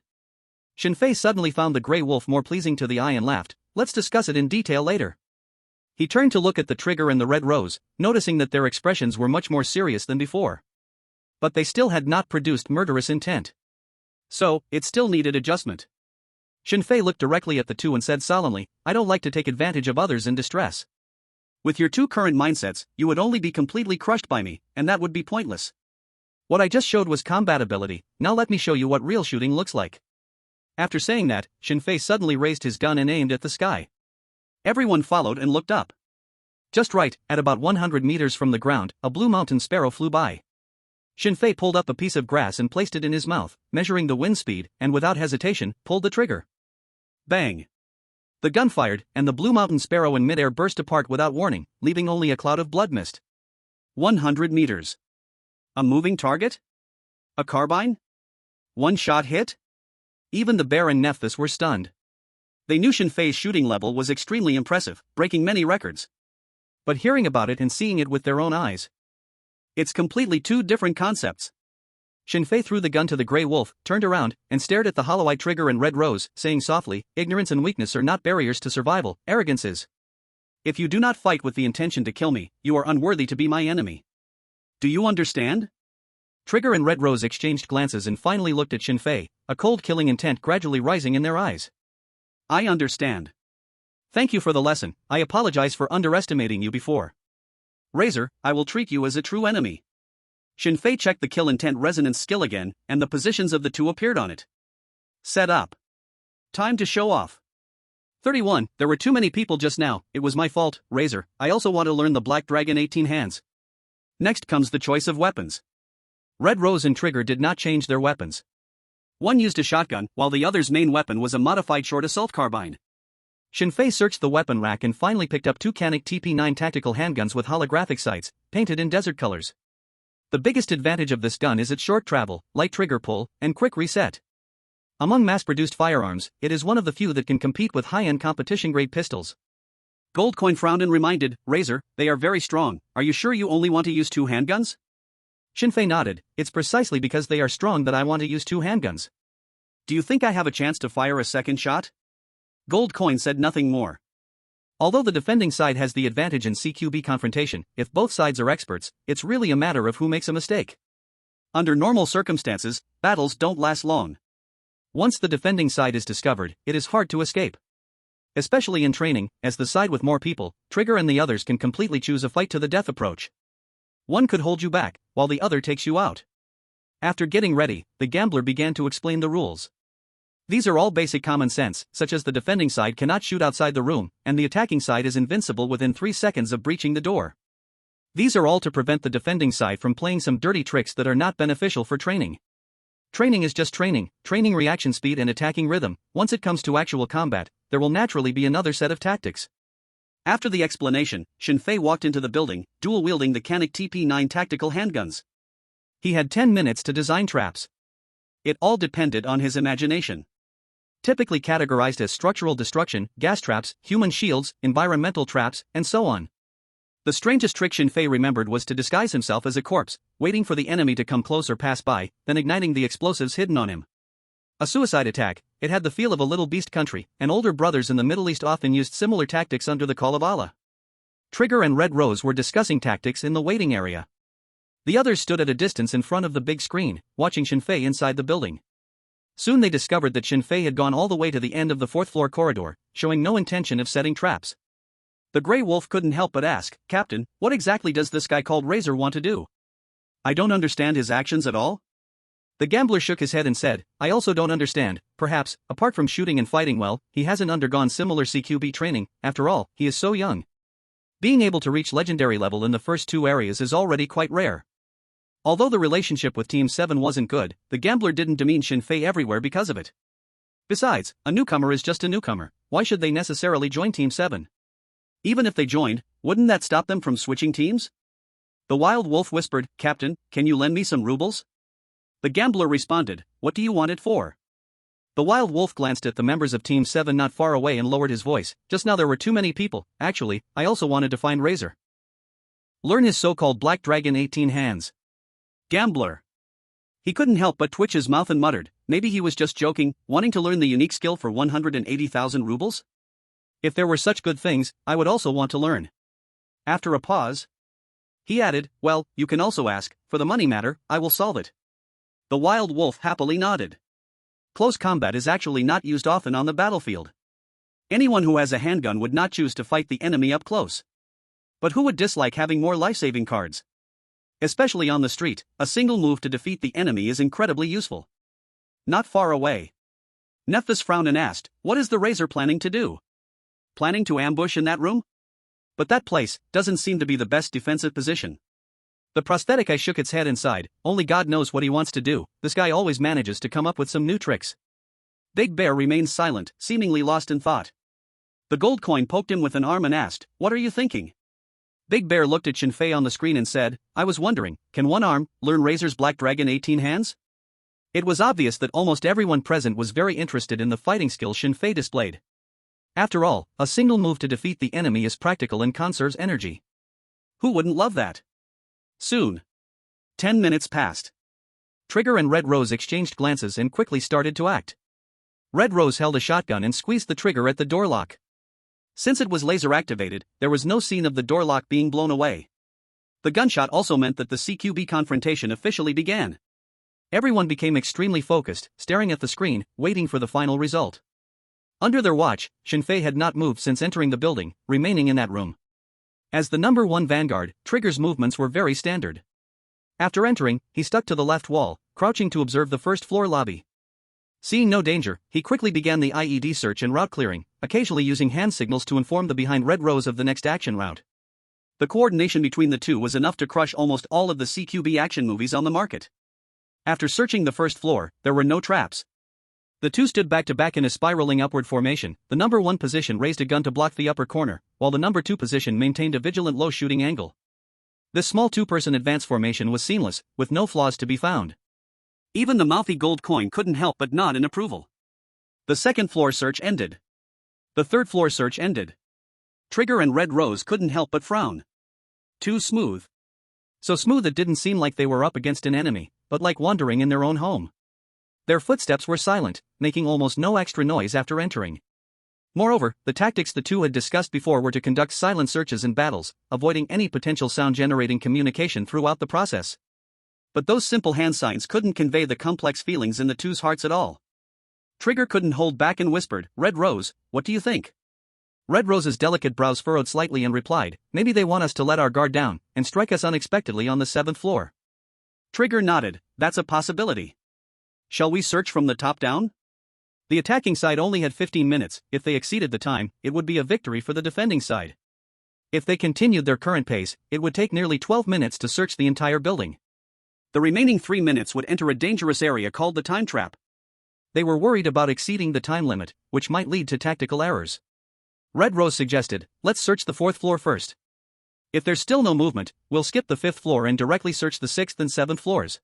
Speaker 1: Shin Fei suddenly found the gray wolf more pleasing to the eye and laughed, "Let's discuss it in detail later." He turned to look at the trigger and the red rose, noticing that their expressions were much more serious than before. But they still had not produced murderous intent. So, it still needed adjustment. Shin Fei looked directly at the two and said solemnly, "I don't like to take advantage of others in distress. With your two current mindsets, you would only be completely crushed by me, and that would be pointless. What I just showed was combat ability, now let me show you what real shooting looks like." After saying that, Shin Fei suddenly raised his gun and aimed at the sky. Everyone followed and looked up. Just right, at about 100 meters from the ground, a blue mountain sparrow flew by. Shin Fei pulled up a piece of grass and placed it in his mouth, measuring the wind speed, and without hesitation, pulled the trigger. Bang! The gun fired, and the blue mountain sparrow in midair burst apart without warning, leaving only a cloud of blood mist. 100 meters. A moving target? A carbine? One-shot hit? Even the bear and Nephthys were stunned. They knew Shin Fei's shooting level was extremely impressive, breaking many records. But hearing about it and seeing it with their own eyes, it's completely two different concepts. Shin Fei threw the gun to the gray wolf, turned around, and stared at the hollow-eyed trigger and red rose, saying softly, "Ignorance and weakness are not barriers to survival, arrogance is. If you do not fight with the intention to kill me, you are unworthy to be my enemy. Do you understand?" Trigger and red rose exchanged glances and finally looked at Shin Fei, a cold killing intent gradually rising in their eyes. "I understand. Thank you for the lesson, I apologize for underestimating you before. Razor, I will treat you as a true enemy." Shin Fei checked the kill intent resonance skill again, and the positions of the two appeared on it. Set up. Time to show off. 31. There were too many people just now, it was my fault, Razor, I also want to learn the Black Dragon 18 hands. Next comes the choice of weapons. Red Rose and Trigger did not change their weapons. One used a shotgun, while the other's main weapon was a modified short assault carbine. Shin Fei searched the weapon rack and finally picked up two Canik TP9 tactical handguns with holographic sights, painted in desert colors. The biggest advantage of this gun is its short travel, light trigger pull, and quick reset. Among mass-produced firearms, it is one of the few that can compete with high-end competition-grade pistols. Goldcoin frowned and reminded, "Razor, they are very strong, are you sure you only want to use two handguns?" Shin Fei nodded, "It's precisely because they are strong that I want to use two handguns." "Do you think I have a chance to fire a second shot?" Goldcoin said nothing more. Although the defending side has the advantage in CQB confrontation, if both sides are experts, it's really a matter of who makes a mistake. Under normal circumstances, battles don't last long. Once the defending side is discovered, it is hard to escape. Especially in training, as the side with more people, Trigger and the others can completely choose a fight to the death approach. One could hold you back, while the other takes you out. After getting ready, the gambler began to explain the rules. These are all basic common sense, such as the defending side cannot shoot outside the room, and the attacking side is invincible within 3 seconds of breaching the door. These are all to prevent the defending side from playing some dirty tricks that are not beneficial for training. Training is just training reaction speed and attacking rhythm. Once it comes to actual combat, there will naturally be another set of tactics. After the explanation, Shin Fei walked into the building, dual-wielding the Canik TP9 tactical handguns. He had 10 minutes to design traps. It all depended on his imagination. typically categorized as structural destruction, gas traps, human shields, environmental traps, and so on. The strangest trick Shin Fei remembered was to disguise himself as a corpse, waiting for the enemy to come close or pass by, then igniting the explosives hidden on him. A suicide attack, it had the feel of a little beast country, and older brothers in the Middle East often used similar tactics under the call of Allah. Trigger and Red Rose were discussing tactics in the waiting area. The others stood at a distance in front of the big screen, watching Shin Fei inside the building. Soon they discovered that Shin Fei had gone all the way to the end of the fourth-floor corridor, showing no intention of setting traps. The Grey Wolf couldn't help but ask, "Captain, what exactly does this guy called Razor want to do? I don't understand his actions at all." The gambler shook his head and said, "I also don't understand. Perhaps, apart from shooting and fighting well, he hasn't undergone similar CQB training. After all, he is so young. Being able to reach legendary level in the first two areas is already quite rare." Although the relationship with Team 7 wasn't good, the gambler didn't demean Shin Fei everywhere because of it. Besides, a newcomer is just a newcomer. Why should they necessarily join Team 7? Even if they joined, wouldn't that stop them from switching teams? The Wild Wolf whispered, "Captain, can you lend me some rubles?" The gambler responded, "What do you want it for?" The Wild Wolf glanced at the members of Team 7 not far away and lowered his voice. "Just now there were too many people. Actually, I also wanted to find Razor. Learn his so-called Black Dragon 18 hands." Gambler. He couldn't help but twitch his mouth and muttered, maybe he was just joking, wanting to learn the unique skill for 180,000 rubles? If there were such good things, I would also want to learn. After a pause, he added, "Well, you can also ask, for the money matter, I will solve it." The Wild Wolf happily nodded. Close combat is actually not used often on the battlefield. Anyone who has a handgun would not choose to fight the enemy up close. But who would dislike having more life-saving cards? Especially on the street, a single move to defeat the enemy is incredibly useful. Not far away, Nephthys frowned and asked, "What is the Razor planning to do? Planning to ambush in that room? But that place doesn't seem to be the best defensive position." The prosthetic eye shook its head and sighed, "Only God knows what he wants to do. This guy always manages to come up with some new tricks." Big Bear remained silent, seemingly lost in thought. The gold coin poked him with an arm and asked, "What are you thinking?" Big Bear looked at Shin Fei on the screen and said, "I was wondering, can one arm learn Razor's Black Dragon 18 hands?" It was obvious that almost everyone present was very interested in the fighting skill Shin Fei displayed. After all, a single move to defeat the enemy is practical and conserves energy. Who wouldn't love that? Soon. 10 minutes passed. Trigger and Red Rose exchanged glances and quickly started to act. Red Rose held a shotgun and squeezed the trigger at the door lock. Since it was laser activated, there was no scene of the door lock being blown away. The gunshot also meant that the CQB confrontation officially began. Everyone became extremely focused, staring at the screen, waiting for the final result. Under their watch, Shin Fei had not moved since entering the building, remaining in that room. As the number 1 vanguard, Trigger's movements were very standard. After entering, he stuck to the left wall, crouching to observe the first-floor lobby. Seeing no danger, he quickly began the IED search and route clearing, occasionally using hand signals to inform the behind Red Rose of the next action route. The coordination between the two was enough to crush almost all of the CQB action movies on the market. After searching the first floor, there were no traps. The two stood back to back in a spiraling upward formation. The number 1 position raised a gun to block the upper corner, while the number 2 position maintained a vigilant low shooting angle. This small two-person advance formation was seamless, with no flaws to be found. Even the mouthy gold coin couldn't help but nod in approval. The second floor search ended. The third floor search ended. Trigger and Red Rose couldn't help but frown. Too smooth. So smooth it didn't seem like they were up against an enemy, but like wandering in their own home. Their footsteps were silent, making almost no extra noise after entering. Moreover, the tactics the two had discussed before were to conduct silent searches and battles, avoiding any potential sound-generating communication throughout the process. But those simple hand signs couldn't convey the complex feelings in the two's hearts at all. Trigger couldn't hold back and whispered, "Red Rose, what do you think?" Red Rose's delicate brows furrowed slightly and replied, "Maybe they want us to let our guard down and strike us unexpectedly on the 7th floor." Trigger nodded, "That's a possibility. Shall we search from the top down?" The attacking side only had 15 minutes. If they exceeded the time, it would be a victory for the defending side. If they continued their current pace, it would take nearly 12 minutes to search the entire building. The remaining 3 minutes would enter a dangerous area called the time trap. They were worried about exceeding the time limit, which might lead to tactical errors. Red Rose suggested, "Let's search the 4th floor first. If there's still no movement, we'll skip the 5th floor and directly search the 6th and 7th floors.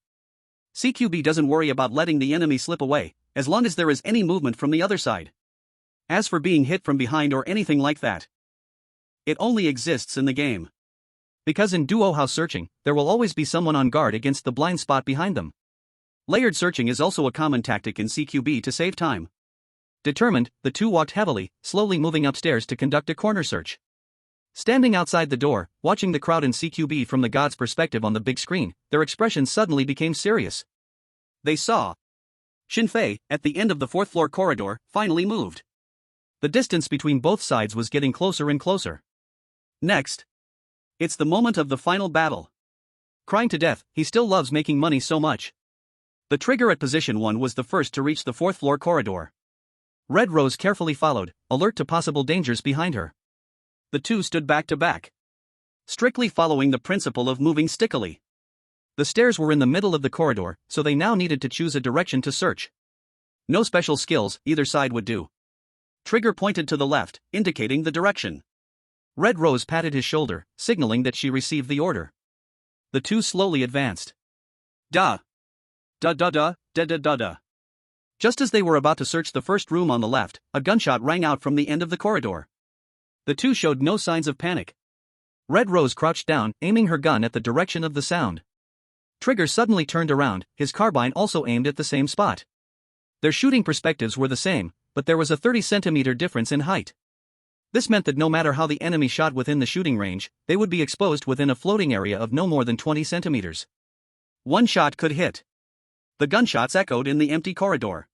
Speaker 1: CQB doesn't worry about letting the enemy slip away, as long as there is any movement from the other side. As for being hit from behind or anything like that, it only exists in the game. Because in duo house searching, there will always be someone on guard against the blind spot behind them. Layered searching is also a common tactic in CQB to save time. Determined, the two walked heavily, slowly moving upstairs to conduct a corner search. Standing outside the door, watching the crowd in CQB from the god's perspective on the big screen, their expressions suddenly became serious. They saw Shinfei, at the end of the fourth-floor corridor, finally moved. The distance between both sides was getting closer and closer. Next, it's the moment of the final battle. Crying to death, he still loves making money so much. The trigger at position 1 was the first to reach the fourth-floor corridor. Red Rose carefully followed, alert to possible dangers behind her. The two stood back to back, strictly following the principle of moving stickily. The stairs were in the middle of the corridor, so they now needed to choose a direction to search. No special skills, either side would do. Trigger pointed to the left, indicating the direction. Red Rose patted his shoulder, signaling that she received the order. The two slowly advanced. Da. Da da da, da da da da. Just as they were about to search the first room on the left, a gunshot rang out from the end of the corridor. The two showed no signs of panic. Red Rose crouched down, aiming her gun at the direction of the sound. Trigger suddenly turned around, his carbine also aimed at the same spot. Their shooting perspectives were the same, but there was a 30-centimeter difference in height. This meant that no matter how the enemy shot within the shooting range, they would be exposed within a floating area of no more than 20 centimeters. One shot could hit. The gunshots echoed in the empty corridor.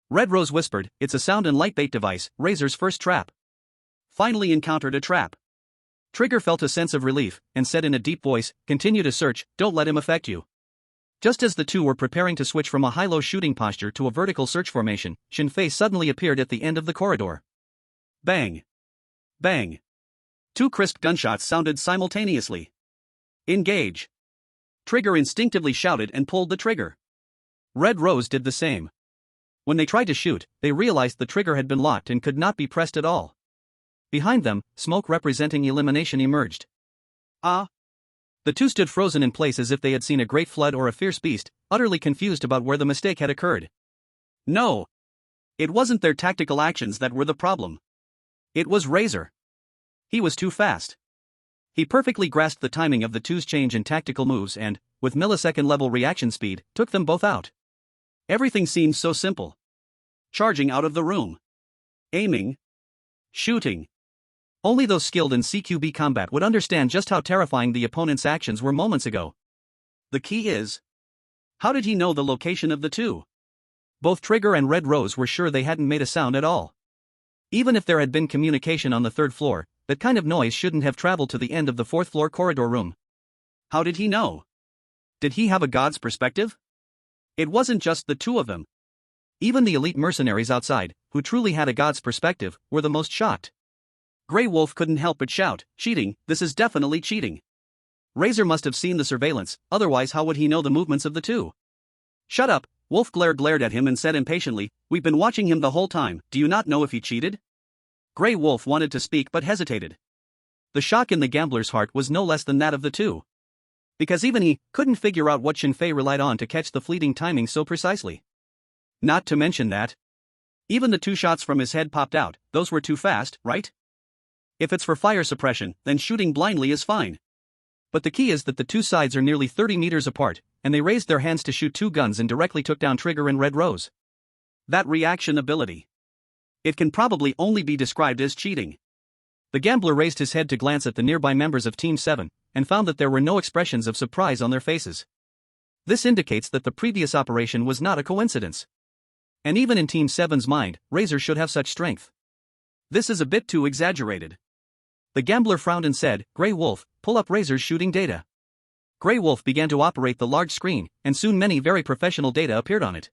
Speaker 1: Red Rose whispered, "It's a sound and light bait device, Razor's first trap." Finally encountered a trap. Trigger felt a sense of relief, and said in a deep voice, "Continue to search, don't let him affect you." Just as the two were preparing to switch from a high-low shooting posture to a vertical search formation, Shinfei suddenly appeared at the end of the corridor. Bang! Bang! Two crisp gunshots sounded simultaneously. Engage! Trigger instinctively shouted and pulled the trigger. Red Rose did the same. When they tried to shoot, they realized the trigger had been locked and could not be pressed at all. Behind them, smoke representing elimination emerged. Ah! The two stood frozen in place as if they had seen a great flood or a fierce beast, utterly confused about where the mistake had occurred. No! It wasn't their tactical actions that were the problem. It was Razor. He was too fast. He perfectly grasped the timing of the two's change in tactical moves and, with millisecond-level reaction speed, took them both out. Everything seemed so simple. Charging out of the room. Aiming. Shooting. Only those skilled in CQB combat would understand just how terrifying the opponent's actions were moments ago. The key is, how did he know the location of the two? Both Trigger and Red Rose were sure they hadn't made a sound at all. Even if there had been communication on the third floor, that kind of noise shouldn't have traveled to the end of the fourth-floor corridor room. How did he know? Did he have a god's perspective? It wasn't just the two of them. Even the elite mercenaries outside, who truly had a god's perspective, were the most shocked. Grey Wolf couldn't help but shout, "Cheating, this is definitely cheating." Razor must have seen the surveillance, otherwise how would he know the movements of the two? "Shut up," Wolf glared at him and said impatiently, "We've been watching him the whole time, do you not know if he cheated?" Grey Wolf wanted to speak but hesitated. The shock in the gambler's heart was no less than that of the two. Because even he couldn't figure out what Shinfei relied on to catch the fleeting timing so precisely. Not to mention that even the two shots from his head popped out, those were too fast, right? If it's for fire suppression, then shooting blindly is fine. But the key is that the two sides are nearly 30 meters apart, and they raised their hands to shoot two guns and directly took down Trigger and Red Rose. That reaction ability. It can probably only be described as cheating. The gambler raised his head to glance at the nearby members of Team 7, and found that there were no expressions of surprise on their faces. This indicates that the previous operation was not a coincidence. And even in Team 7's mind, Razor should have such strength. This is a bit too exaggerated. The gambler frowned and said, "Grey Wolf, pull up Razor's shooting data." Grey Wolf began to operate the large screen, and soon many very professional data appeared on it.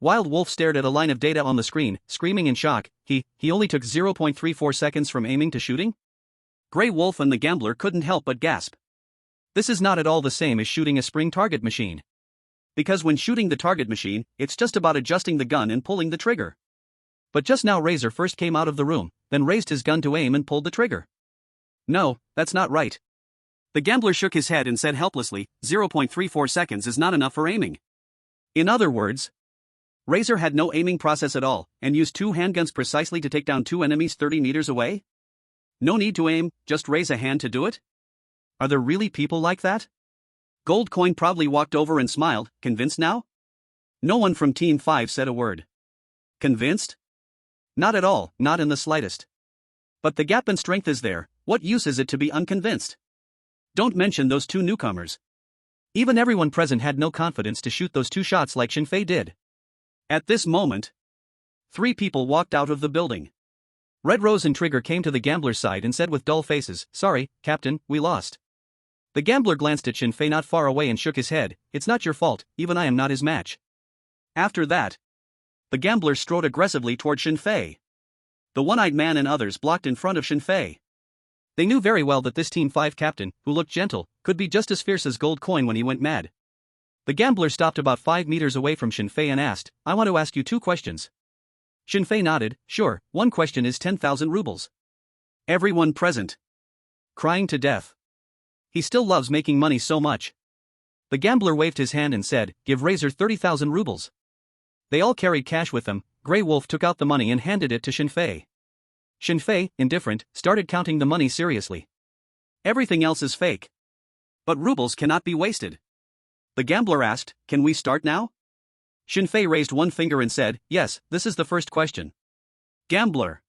Speaker 1: Wild Wolf stared at a line of data on the screen, screaming in shock. He only took 0.34 seconds from aiming to shooting? Grey Wolf and the gambler couldn't help but gasp. This is not at all the same as shooting a spring target machine. Because when shooting the target machine, it's just about adjusting the gun and pulling the trigger. But just now Razor first came out of the room, then raised his gun to aim and pulled the trigger. No, that's not right. The gambler shook his head and said helplessly, 0.34 seconds is not enough for aiming. In other words, Razor had no aiming process at all, and used two handguns precisely to take down two enemies 30 meters away? No need to aim, just raise a hand to do it? Are there really people like that? Gold Coin proudly walked over and smiled, convinced now? No one from Team 5 said a word. Convinced? Not at all, not in the slightest. But the gap in strength is there, what use is it to be unconvinced? Don't mention those two newcomers. Even everyone present had no confidence to shoot those two shots like Shinfei did. At this moment, 3 people walked out of the building. Red Rose and Trigger came to the gambler's side and said with dull faces, "Sorry, Captain, we lost." The gambler glanced at Shinfei not far away and shook his head, "It's not your fault, even I am not his match." After that, the gambler strode aggressively toward Shinfei. The one-eyed man and others blocked in front of Shinfei. They knew very well that this Team 5 captain, who looked gentle, could be just as fierce as Gold Coin when he went mad. The gambler stopped about 5 meters away from Shinfei and asked, "I want to ask you 2 questions. Shinfei nodded, "Sure, one question is 10,000 rubles." Everyone present crying to death. He still loves making money so much. The gambler waved his hand and said, "Give Razor 30,000 rubles." They all carried cash with them. Grey Wolf took out the money and handed it to Shinfei. Shinfei, indifferent, started counting the money seriously. Everything else is fake. But rubles cannot be wasted. The gambler asked, "Can we start now?" Shinfei raised one finger and said, "Yes, this is the first question." Gambler.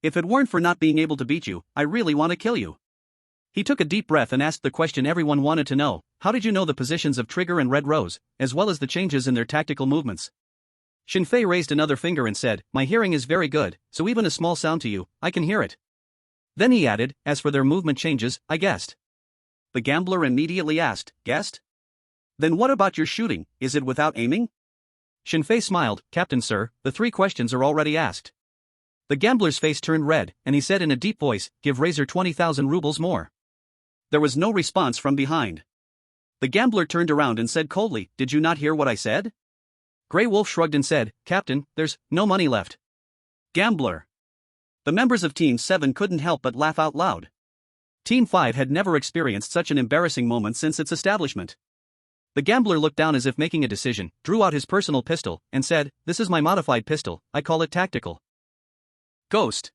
Speaker 1: If it weren't for not being able to beat you, I really want to kill you. He took a deep breath and asked the question everyone wanted to know, how did you know the positions of Trigger and Red Rose, as well as the changes in their tactical movements? Shinfei raised another finger and said, "My hearing is very good, so even a small sound to you, I can hear it." Then he added, "As for their movement changes, I guessed." The gambler immediately asked, "Guessed? Then what about your shooting, is it without aiming?" Shinfei smiled, "Captain sir, the 3 questions are already asked." The gambler's face turned red, and he said in a deep voice, "Give Razor 20,000 rubles more." There was no response from behind. The gambler turned around and said coldly, "Did you not hear what I said?" Grey Wolf shrugged and said, "Captain, there's no money left." Gambler. The members of Team 7 couldn't help but laugh out loud. Team 5 had never experienced such an embarrassing moment since its establishment. The gambler looked down as if making a decision, drew out his personal pistol, and said, "This is my modified pistol, I call it Tactical Ghost.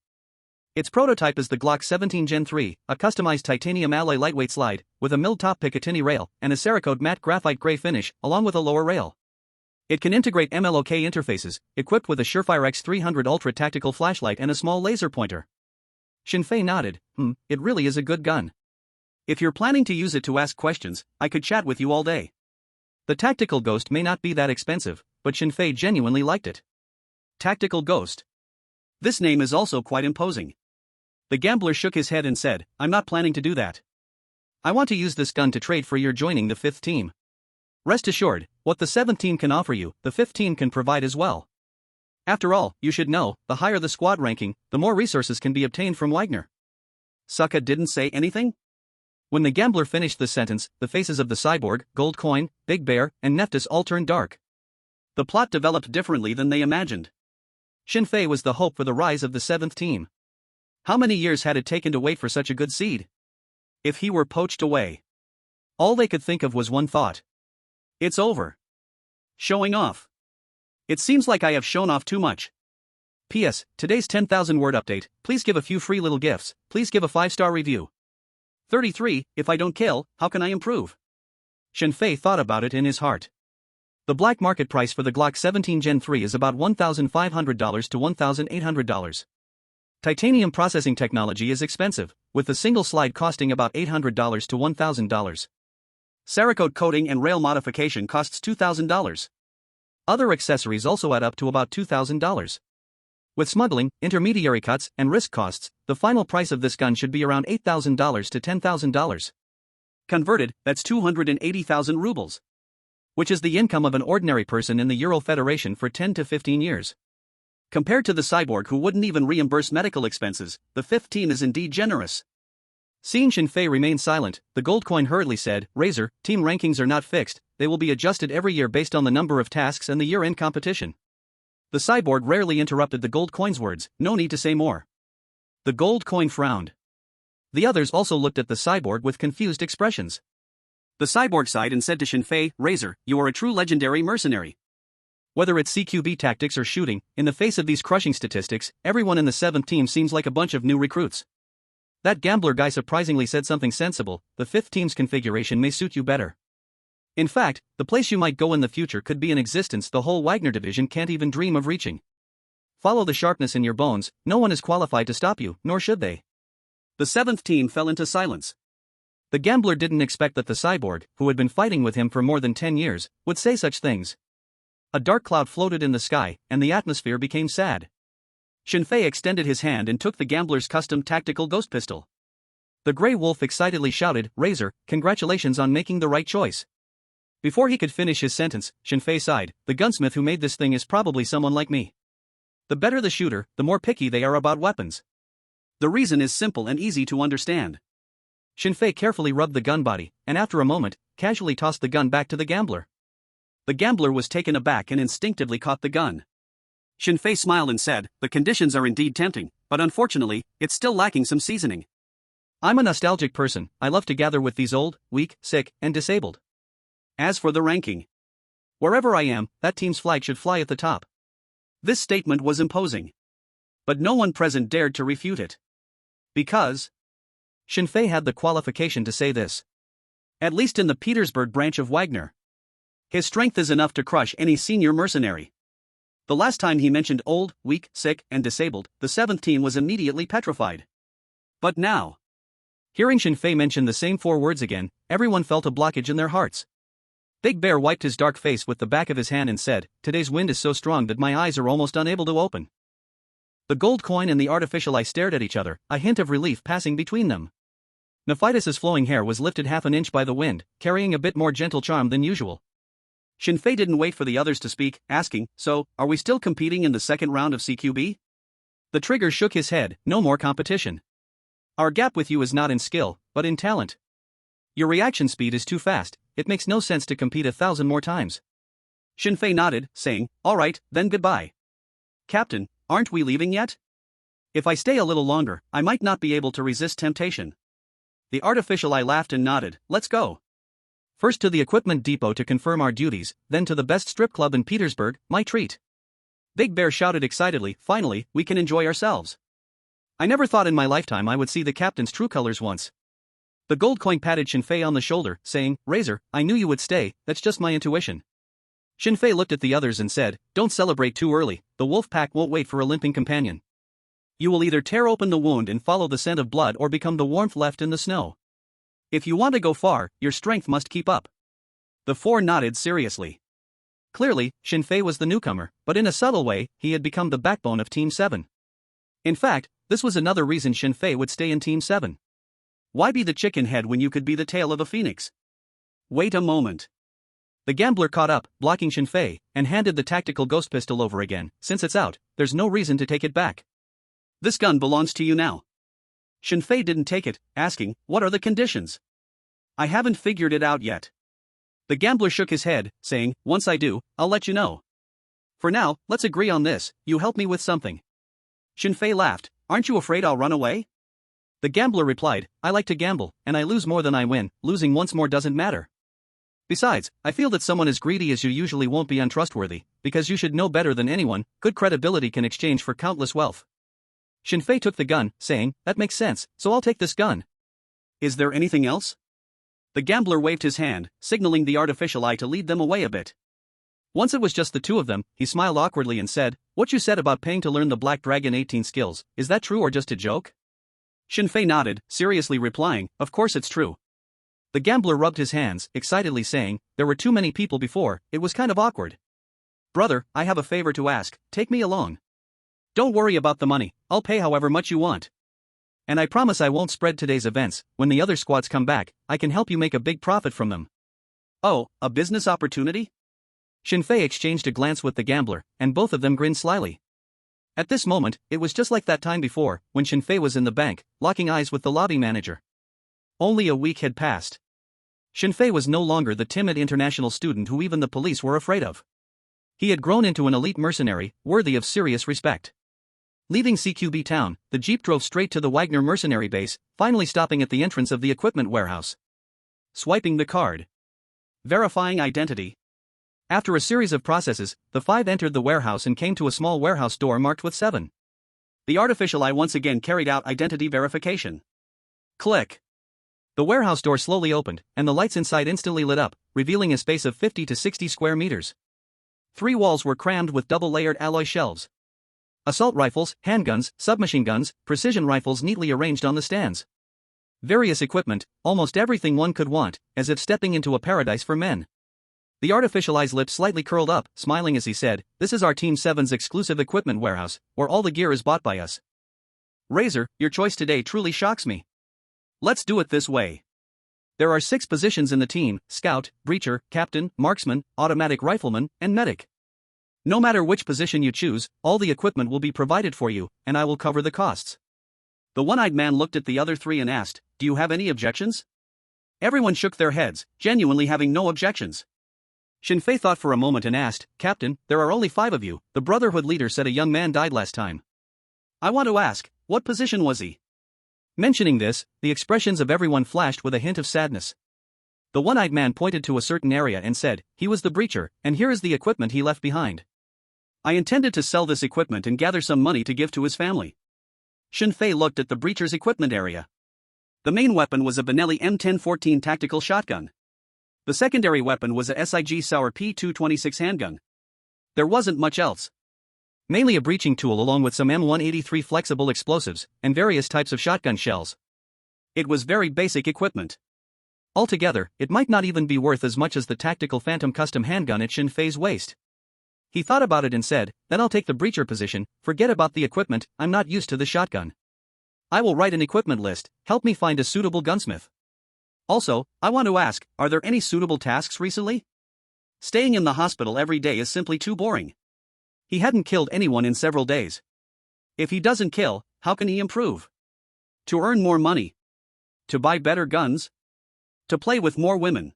Speaker 1: Its prototype is the Glock 17 Gen 3, a customized titanium alloy lightweight slide, with a mill-top Picatinny rail, and a Cerakote matte graphite gray finish, along with a lower rail. It can integrate MLOK interfaces, equipped with a Surefire X300 Ultra tactical flashlight and a small laser pointer." Shinfei nodded, It really is a good gun. If you're planning to use it to ask questions, I could chat with you all day." The Tactical Ghost may not be that expensive, but Shinfei genuinely liked it. Tactical Ghost. This name is also quite imposing. The gambler shook his head and said, "I'm not planning to do that. I want to use this gun to trade for your joining the 5th team. Rest assured, what the 7th team can offer you, the 5th team can provide as well. After all, you should know, the higher the squad ranking, the more resources can be obtained from Wagner." Sokka didn't say anything? When the gambler finished the sentence, the faces of the cyborg, Gold Coin, Big Bear, and Nephthys all turned dark. The plot developed differently than they imagined. Shinfei was the hope for the rise of the 7th team. How many years had it taken to wait for such a good seed? If he were poached away. All they could think of was one thought. It's over. Showing off. It seems like I have shown off too much. P.S. Today's 10,000 word update, please give a few free little gifts, please give a 5-star review. 33, if I don't kill, how can I improve? Shinfei thought about it in his heart. The black market price for the Glock 17 Gen 3 is about $1,500 to $1,800. Titanium processing technology is expensive, with the single slide costing about $800 to $1,000. Cerakote coating and rail modification costs $2,000. Other accessories also add up to about $2,000. With smuggling, intermediary cuts, and risk costs, the final price of this gun should be around $8,000 to $10,000. Converted, that's 280,000 rubles. Which is the income of an ordinary person in the Euro Federation for 10 to 15 years. Compared to the cyborg who wouldn't even reimburse medical expenses, the 5th team is indeed generous. Seeing Shinfei remain silent, the Gold Coin hurriedly said, "Razor, team rankings are not fixed, they will be adjusted every year based on the number of tasks and the year-end competition." The cyborg rarely interrupted the Gold Coin's words, no need to say more. The Gold Coin frowned. The others also looked at the cyborg with confused expressions. The cyborg sighed and said to Shinfei, "Razor, you are a true legendary mercenary. Whether it's CQB tactics or shooting, in the face of these crushing statistics, everyone in the 7th team seems like a bunch of new recruits. That gambler guy surprisingly said something sensible. The 5th team's configuration may suit you better. In fact, the place you might go in the future could be an existence the whole Wagner division can't even dream of reaching. Follow the sharpness in your bones, no one is qualified to stop you, nor should they. The 7th team fell into silence. The gambler didn't expect that the cyborg, who had been fighting with him for more than 10 years, would say such things. A dark cloud floated in the sky, and the atmosphere became sad. Shinfei extended his hand and took the gambler's custom tactical ghost pistol. The Grey Wolf excitedly shouted, "Razor, congratulations on making the right choice." Before he could finish his sentence, Shinfei sighed, "The gunsmith who made this thing is probably someone like me. The better the shooter, the more picky they are about weapons. The reason is simple and easy to understand." Shinfei carefully rubbed the gun body, and after a moment, casually tossed the gun back to the gambler. The gambler was taken aback and instinctively caught the gun. Shinfei smiled and said, "The conditions are indeed tempting, but unfortunately, it's still lacking some seasoning. I'm a nostalgic person, I love to gather with these old, weak, sick, and disabled. As for the ranking, wherever I am, that team's flag should fly at the top." This statement was imposing. But no one present dared to refute it. Because Shinfei had the qualification to say this. At least in the Petersburg branch of Wagner. His strength is enough to crush any senior mercenary. The last time he mentioned old, weak, sick, and disabled, the 7th team was immediately petrified. But now, hearing Shinfei mention the same 4 words again, everyone felt a blockage in their hearts. Big Bear wiped his dark face with the back of his hand and said, "Today's wind is so strong that my eyes are almost unable to open." The gold coin and the artificial eye stared at each other, a hint of relief passing between them. Nephitus's flowing hair was lifted half an inch by the wind, carrying a bit more gentle charm than usual. Shinfei didn't wait for the others to speak, asking, "So, are we still competing in the second round of CQB?" The trigger shook his head, "No more competition. Our gap with you is not in skill, but in talent. Your reaction speed is too fast, it makes no sense to compete 1,000 more times." Shinfei nodded, saying, "All right, then goodbye. Captain, aren't we leaving yet? If I stay a little longer, I might not be able to resist temptation." The artificial eye laughed and nodded, "Let's go. First to the equipment depot to confirm our duties, then to the best strip club in Petersburg, my treat." Big Bear shouted excitedly, "Finally, we can enjoy ourselves. I never thought in my lifetime I would see the captain's true colors once." The gold coin patted Shinfei on the shoulder, saying, "Razor, I knew you would stay, that's just my intuition." Shinfei looked at the others and said, "Don't celebrate too early, the wolf pack won't wait for a limping companion. You will either tear open the wound and follow the scent of blood or become the warmth left in the snow. If you want to go far, your strength must keep up." The 4 nodded seriously. Clearly, Shinfei was the newcomer, but in a subtle way, he had become the backbone of Team 7. In fact, this was another reason Shinfei would stay in Team 7. Why be the chicken head when you could be the tail of a phoenix? Wait a moment. The gambler caught up, blocking Shinfei, and handed the tactical ghost pistol over again. "Since it's out, there's no reason to take it back. This gun belongs to you now." Shinfei didn't take it, asking, "What are the conditions?" "I haven't figured it out yet." The gambler shook his head, saying, "Once I do, I'll let you know. For now, let's agree on this, you help me with something." Shinfei laughed, "Aren't you afraid I'll run away?" The gambler replied, "I like to gamble, and I lose more than I win, losing once more doesn't matter. Besides, I feel that someone as greedy as you usually won't be untrustworthy, because you should know better than anyone, good credibility can exchange for countless wealth." Shinfei took the gun, saying, "That makes sense, so I'll take this gun. Is there anything else?" The gambler waved his hand, signaling the artificial eye to lead them away a bit. Once it was just the 2 of them, he smiled awkwardly and said, "What you said about paying to learn the Black Dragon 18 skills, is that true or just a joke?" Shinfei nodded, seriously replying, "Of course it's true." The gambler rubbed his hands, excitedly saying, "There were too many people before, it was kind of awkward. Brother, I have a favor to ask, take me along. Don't worry about the money, I'll pay however much you want. And I promise I won't spread today's events, when the other squads come back, I can help you make a big profit from them." "Oh, a business opportunity?" Shinfei exchanged a glance with the gambler, and both of them grinned slyly. At this moment, it was just like that time before, when Shinfei was in the bank, locking eyes with the lobby manager. Only a week had passed. Shinfei was no longer the timid international student who even the police were afraid of. He had grown into an elite mercenary, worthy of serious respect. Leaving CQB town, the jeep drove straight to the Wagner mercenary base, finally stopping at the entrance of the equipment warehouse. Swiping the card. Verifying identity. After a series of processes, the five entered the warehouse and came to a small warehouse door marked with 7. The artificial eye once again carried out identity verification. Click. The warehouse door slowly opened, and the lights inside instantly lit up, revealing a space of 50 to 60 square meters. 3 walls were crammed with double-layered alloy shelves. Assault rifles, handguns, submachine guns, precision rifles neatly arranged on the stands. Various equipment, almost everything one could want, as if stepping into a paradise for men. The artificial eye's lips slightly curled up, smiling as he said, "This is our Team 7's exclusive equipment warehouse, where all the gear is bought by us. Razor, your choice today truly shocks me. Let's do it this way. There are 6 positions in the team: scout, breacher, captain, marksman, automatic rifleman, and medic. No matter which position you choose, all the equipment will be provided for you, and I will cover the costs." The one-eyed man looked at the other 3 and asked, "Do you have any objections?" Everyone shook their heads, genuinely having no objections. Shinfei thought for a moment and asked, "Captain, there are only 5 of you, the Brotherhood leader said a young man died last time. I want to ask, what position was he?" Mentioning this, the expressions of everyone flashed with a hint of sadness. The one-eyed man pointed to a certain area and said, "He was the breacher, and here is the equipment he left behind. I intended to sell this equipment and gather some money to give to his family." Shinfei looked at the breacher's equipment area. The main weapon was a Benelli M1014 tactical shotgun. The secondary weapon was a SIG Sauer P226 handgun. There wasn't much else. Mainly a breaching tool along with some M183 flexible explosives, and various types of shotgun shells. It was very basic equipment. Altogether, it might not even be worth as much as the tactical Phantom custom handgun at Shinfei's waist. He thought about it and said, "Then I'll take the breacher position, forget about the equipment, I'm not used to the shotgun. I will write an equipment list, help me find a suitable gunsmith. Also, I want to ask, are there any suitable tasks recently? Staying in the hospital every day is simply too boring." He hadn't killed anyone in several days. If he doesn't kill, how can he improve? To earn more money? To buy better guns? To play with more women?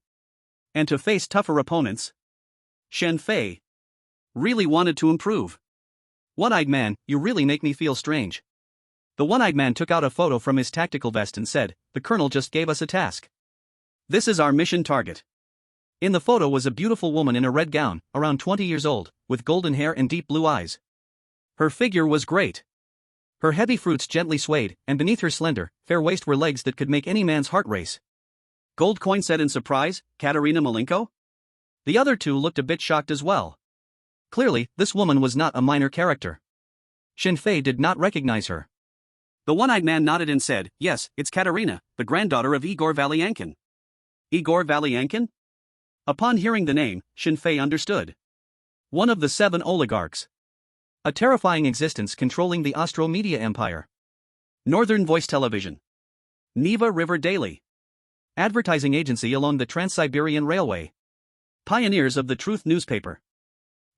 Speaker 1: And to face tougher opponents? Shinfei really wanted to improve. "One-eyed man, you really make me feel strange." The one-eyed man took out a photo from his tactical vest and said, "The colonel just gave us a task. This is our mission target." In the photo was a beautiful woman in a red gown, around 20 years old, with golden hair and deep blue eyes. Her figure was great. Her heavy fruits gently swayed, and beneath her slender, fair waist were legs that could make any man's heart race. Gold Coin said in surprise, "Katerina Malenko?" The other 2 looked a bit shocked as well. Clearly, this woman was not a minor character. Shinfei did not recognize her. The one-eyed man nodded and said, "Yes, it's Katerina, the granddaughter of Igor Valyankin." Igor Valyankin? Upon hearing the name, Shinfei understood. One of the 7 oligarchs. A terrifying existence controlling the Austro-Media empire. Northern Voice Television. Neva River Daily. Advertising agency along the Trans-Siberian Railway. Pioneers of the Truth newspaper.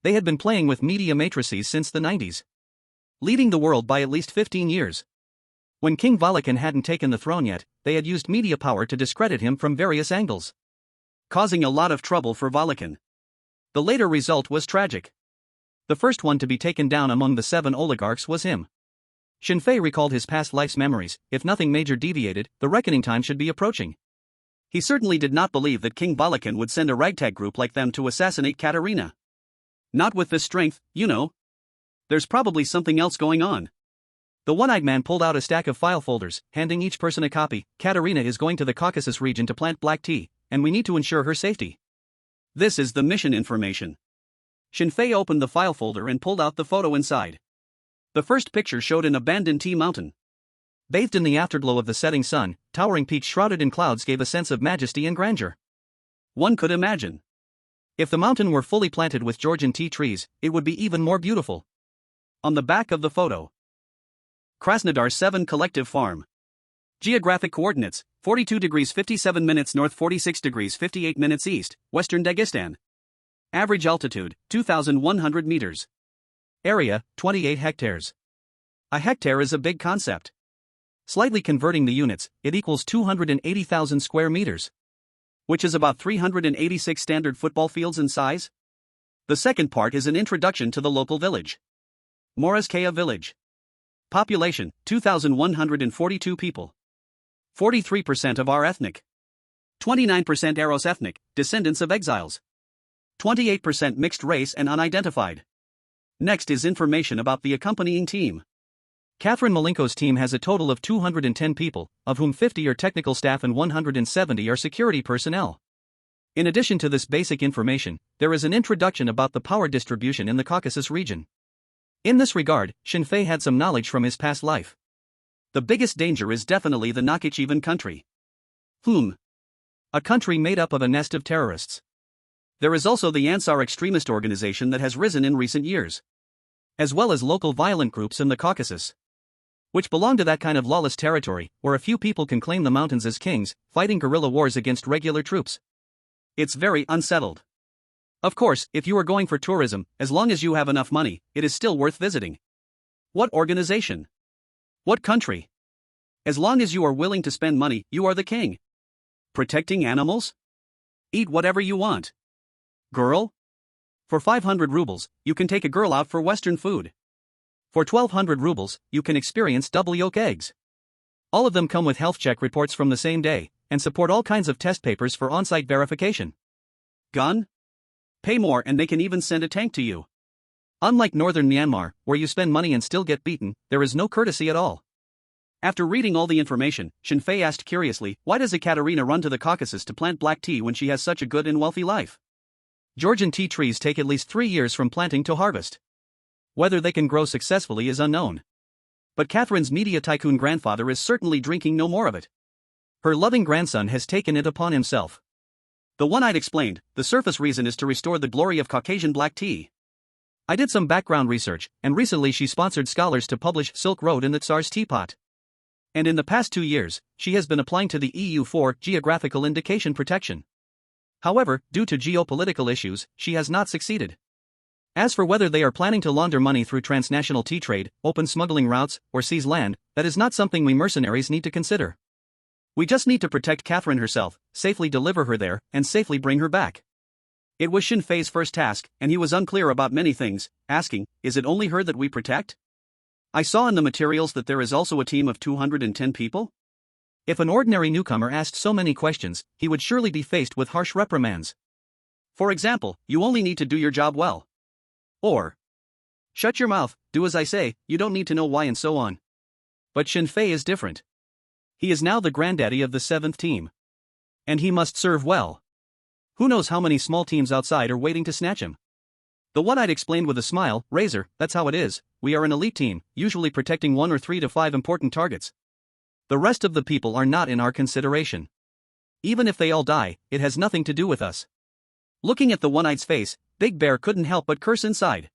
Speaker 1: They had been playing with media matrices since the 90s. Leading the world by at least 15 years. When King Valakin hadn't taken the throne yet, they had used media power to discredit him from various angles, causing a lot of trouble for Valakin. The later result was tragic. The first one to be taken down among the 7 oligarchs was him. Shinfei recalled his past life's memories. If nothing major deviated, the reckoning time should be approaching. He certainly did not believe that King Valakin would send a ragtag group like them to assassinate Katerina. Not with this strength, you know. There's probably something else going on. The one-eyed man pulled out a stack of file folders, handing each person a copy. "Katerina is going to the Caucasus region to plant black tea, and we need to ensure her safety. This is the mission information." Shinfei opened the file folder and pulled out the photo inside. The first picture showed an abandoned tea mountain. Bathed in the afterglow of the setting sun, towering peaks shrouded in clouds gave a sense of majesty and grandeur. One could imagine. If the mountain were fully planted with Georgian tea trees, it would be even more beautiful. On the back of the photo, Krasnodar 7 Collective Farm. Geographic coordinates, 42 degrees 57 minutes north, 46 degrees 58 minutes east, western Dagestan. Average altitude, 2,100 meters. Area, 28 hectares. A hectare is a big concept. Slightly converting the units, it equals 280,000 square meters, which is about 386 standard football fields in size. The second part is an introduction to the local village. Morazkaya village. Population, 2,142 people. 43% of our ethnic. 29% Aros ethnic, descendants of exiles. 28% mixed race and unidentified. Next is information about the accompanying team. Catherine Malenko's team has a total of 210 people, of whom 50 are technical staff and 170 are security personnel. In addition to this basic information, there is an introduction about the power distribution in the Caucasus region. In this regard, Shinfei had some knowledge from his past life. The biggest danger is definitely the Nakhichevan country. A country made up of a nest of terrorists. There is also the Ansar extremist organization that has risen in recent years, as well as local violent groups in the Caucasus, which belong to that kind of lawless territory, where a few people can claim the mountains as kings, fighting guerrilla wars against regular troops. It's very unsettled. Of course, if you are going for tourism, as long as you have enough money, it is still worth visiting. What organization? What country? As long as you are willing to spend money, you are the king. Protecting animals? Eat whatever you want. Girl? For 500 rubles, you can take a girl out for Western food. For 1200 rubles, you can experience double yolk eggs. All of them come with health check reports from the same day, and support all kinds of test papers for on-site verification. Gun? Pay more and they can even send a tank to you. Unlike northern Myanmar, where you spend money and still get beaten, there is no courtesy at all. After reading all the information, Shinfei asked curiously, why does Ekaterina run to the Caucasus to plant black tea when she has such a good and wealthy life? Georgian tea trees take at least 3 years from planting to harvest. Whether they can grow successfully is unknown. But Catherine's media tycoon grandfather is certainly drinking no more of it. Her loving grandson has taken it upon himself. The one-eyed explained, the surface reason is to restore the glory of Caucasian black tea. I did some background research, and recently she sponsored scholars to publish Silk Road in the Tsar's Teapot. And in the past 2 years, she has been applying to the EU for geographical indication protection. However, due to geopolitical issues, she has not succeeded. As for whether they are planning to launder money through transnational tea trade, open smuggling routes, or seize land, that is not something we mercenaries need to consider. We just need to protect Catherine herself, safely deliver her there, and safely bring her back. It was Shinfei's first task, and he was unclear about many things, asking, is it only her that we protect? I saw in the materials that there is also a team of 210 people? If an ordinary newcomer asked so many questions, he would surely be faced with harsh reprimands. For example, you only need to do your job well. Or, shut your mouth, do as I say, you don't need to know why and so on. But Shinfei is different. He is now the granddaddy of the 7th team. And he must serve well. Who knows how many small teams outside are waiting to snatch him? The one-eyed explained with a smile, Razor, that's how it is, we are an elite team, usually protecting 1 or 3 to 5 important targets. The rest of the people are not in our consideration. Even if they all die, it has nothing to do with us. Looking at the one-eyed's face, Big Bear couldn't help but curse inside.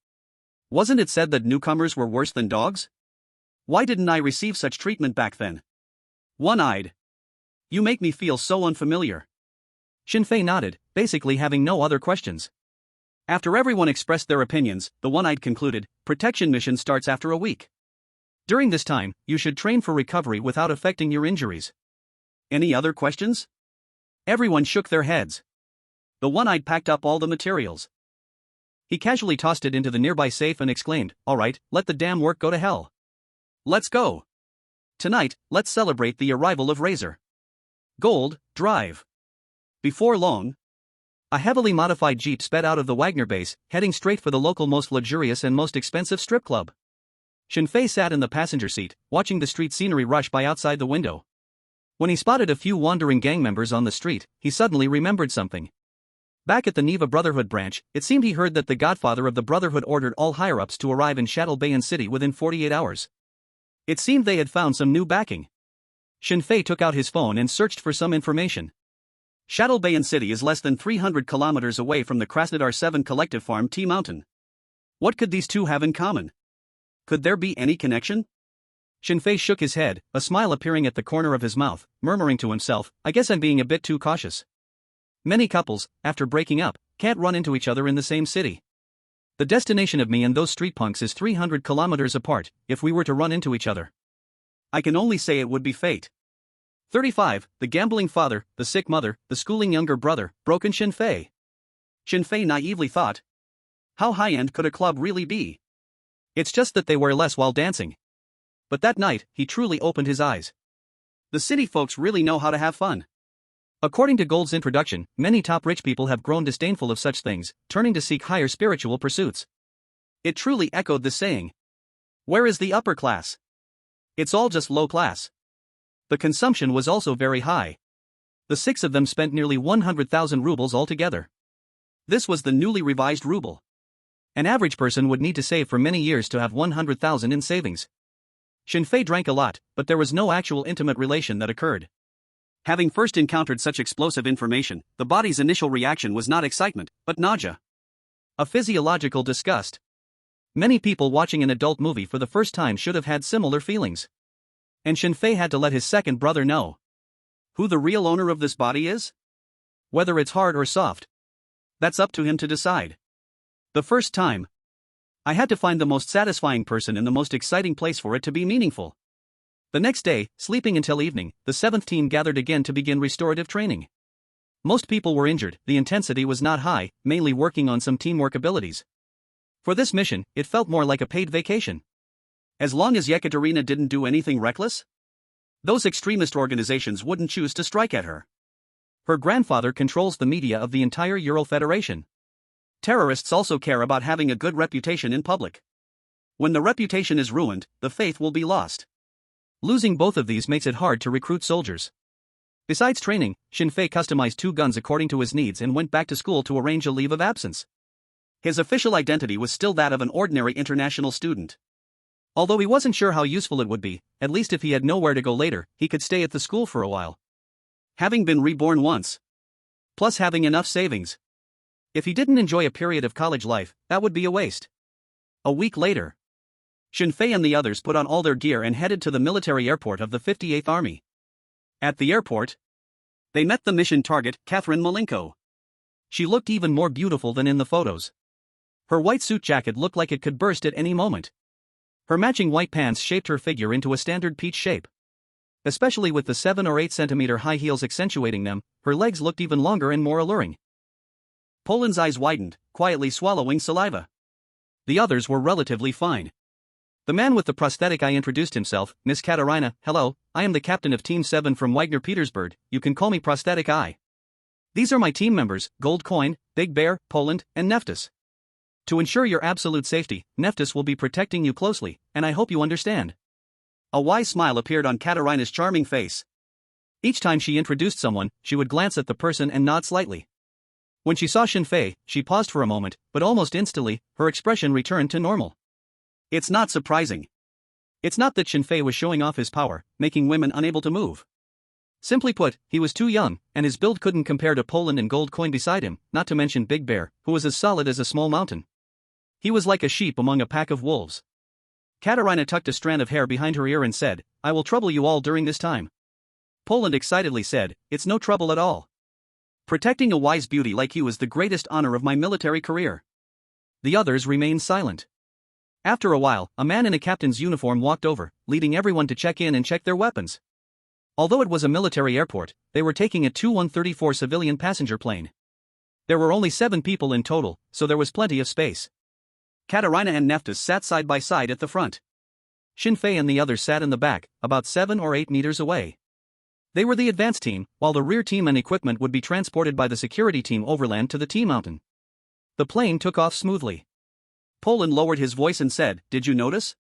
Speaker 1: Wasn't it said that newcomers were worse than dogs? Why didn't I receive such treatment back then? One-eyed. You make me feel so unfamiliar. Shinfei nodded, basically having no other questions. After everyone expressed their opinions, the one-eyed concluded, protection mission starts after a week. During this time, you should train for recovery without affecting your injuries. Any other questions? Everyone shook their heads. The one-eyed packed up all the materials. He casually tossed it into the nearby safe and exclaimed, all right, let the damn work go to hell. Let's go. Tonight, let's celebrate the arrival of Razor. Gold, drive. Before long, a heavily modified jeep sped out of the Wagner base, heading straight for the local most luxurious and most expensive strip club. Shinfei sat in the passenger seat, watching the street scenery rush by outside the window. When he spotted a few wandering gang members on the street, he suddenly remembered something. Back at the Neva Brotherhood branch, it seemed he heard that the godfather of the Brotherhood ordered all higher-ups to arrive in Shadelbayan City within 48 hours. It seemed they had found some new backing. Shinfei took out his phone and searched for some information. Shadelbayan City is less than 300 kilometers away from the Krasnodar 7 collective farm Tea Mountain. What could these two have in common? Could there be any connection? Shinfei shook his head, a smile appearing at the corner of his mouth, murmuring to himself, I guess I'm being a bit too cautious. Many couples, after breaking up, can't run into each other in the same city. The destination of me and those street punks is 300 kilometers apart, if we were to run into each other. I can only say it would be fate. 35, the gambling father, the sick mother, the schooling younger brother, broken Shinfei. Shinfei naively thought. How high-end could a club really be? It's just that they wear less while dancing. But that night, he truly opened his eyes. The city folks really know how to have fun. According to Gold's introduction, many top rich people have grown disdainful of such things, turning to seek higher spiritual pursuits. It truly echoed the saying. Where is the upper class? It's all just low class. The consumption was also very high. The six of them spent nearly 100,000 rubles altogether. This was the newly revised ruble. An average person would need to save for many years to have 100,000 in savings. Shinfei drank a lot, but there was no actual intimate relation that occurred. Having first encountered such explosive information, the body's initial reaction was not excitement, but nausea. A physiological disgust. Many people watching an adult movie for the first time should have had similar feelings. And Shinfei had to let his second brother know. Who the real owner of this body is? Whether it's hard or soft. That's up to him to decide. The first time. I had to find the most satisfying person in the most exciting place for it to be meaningful. The next day, sleeping until evening, the seventh team gathered again to begin restorative training. Most people were injured, the intensity was not high, mainly working on some teamwork abilities. For this mission, it felt more like a paid vacation. As long as Yekaterina didn't do anything reckless, those extremist organizations wouldn't choose to strike at her. Her grandfather controls the media of the entire Ural Federation. Terrorists also care about having a good reputation in public. When the reputation is ruined, the faith will be lost. Losing both of these makes it hard to recruit soldiers. Besides training, Shinfei customized 2 guns according to his needs and went back to school to arrange a leave of absence. His official identity was still that of an ordinary international student. Although he wasn't sure how useful it would be, at least if he had nowhere to go later, he could stay at the school for a while. Having been reborn once. Plus having enough savings. If he didn't enjoy a period of college life, that would be a waste. A week later, Shinfei and the others put on all their gear and headed to the military airport of the 58th Army. At the airport, they met the mission target, Catherine Malenko. She looked even more beautiful than in the photos. Her white suit jacket looked like it could burst at any moment. Her matching white pants shaped her figure into a standard peach shape. Especially with the 7 or 8 centimeter high heels accentuating them, her legs looked even longer and more alluring. Poland's eyes widened, quietly swallowing saliva. The others were relatively fine. The man with the prosthetic eye introduced himself, Miss Katerina. Hello, I am the captain of Team 7 from Wagner Petersburg, you can call me Prosthetic Eye. These are my team members, Gold Coin, Big Bear, Poland, and Neftis. To ensure your absolute safety, Neftis will be protecting you closely, and I hope you understand. A wise smile appeared on Katerina's charming face. Each time she introduced someone, she would glance at the person and nod slightly. When she saw Shinfei, she paused for a moment, but almost instantly, her expression returned to normal. It's not surprising. It's not that Shinfei was showing off his power, making women unable to move. Simply put, he was too young, and his build couldn't compare to Poland and Gold Coin beside him, not to mention Big Bear, who was as solid as a small mountain. He was like a sheep among a pack of wolves. Katerina tucked a strand of hair behind her ear and said, I will trouble you all during this time. Poland excitedly said, it's no trouble at all. Protecting a wise beauty like you is the greatest honor of my military career. The others remained silent. After a while, a man in a captain's uniform walked over, leading everyone to check in and check their weapons. Although it was a military airport, they were taking a Tu-134 civilian passenger plane. There were only 7 people in total, so there was plenty of space. Katerina and Neftis sat side by side at the front. Shinfei and the others sat in the back, about 7 or 8 meters away. They were the advance team, while the rear team and equipment would be transported by the security team overland to the T-mountain. The plane took off smoothly. Poland lowered his voice and said, did you notice?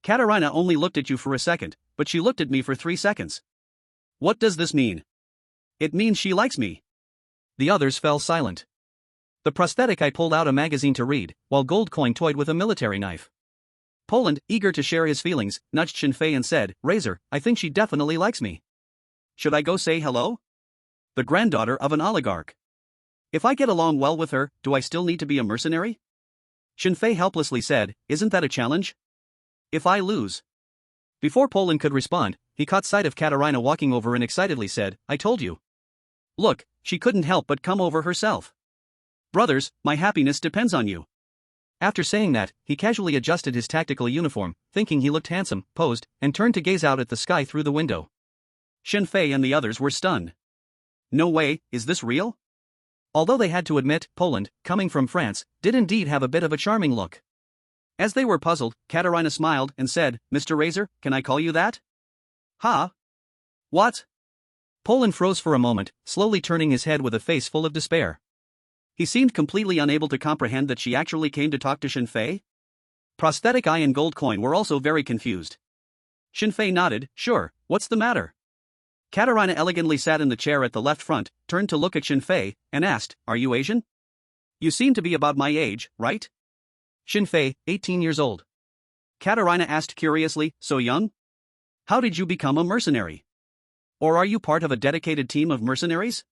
Speaker 1: Katerina only looked at you for a second, but she looked at me for 3 seconds. What does this mean? It means she likes me. The others fell silent. The prosthetic eye pulled out a magazine to read, while Gold Coin toyed with a military knife. Poland, eager to share his feelings, nudged Shinfei and said, Razor, I think she definitely likes me. Should I go say hello? The granddaughter of an oligarch. If I get along well with her, do I still need to be a mercenary? Shinfei helplessly said, isn't that a challenge? If I lose. Before Poland could respond, he caught sight of Katerina walking over and excitedly said, I told you. Look, she couldn't help but come over herself. Brothers, my happiness depends on you. After saying that, he casually adjusted his tactical uniform, thinking he looked handsome, posed, and turned to gaze out at the sky through the window. Shinfei and the others were stunned. No way, is this real? Although they had to admit, Poland, coming from France, did indeed have a bit of a charming look. As they were puzzled, Katerina smiled and said, Mr. Razor, can I call you that? Ha? What? Poland froze for a moment, slowly turning his head with a face full of despair. He seemed completely unable to comprehend that she actually came to talk to Shinfei. Prosthetic eye and gold coin were also very confused. Shinfei nodded, sure, what's the matter? Katarina elegantly sat in the chair at the left front, turned to look at Shinfei, and asked, are you Asian? You seem to be about my age, right? Shinfei, 18 years old. Katarina asked curiously, so young? How did you become a mercenary? Or are you part of a dedicated team of mercenaries?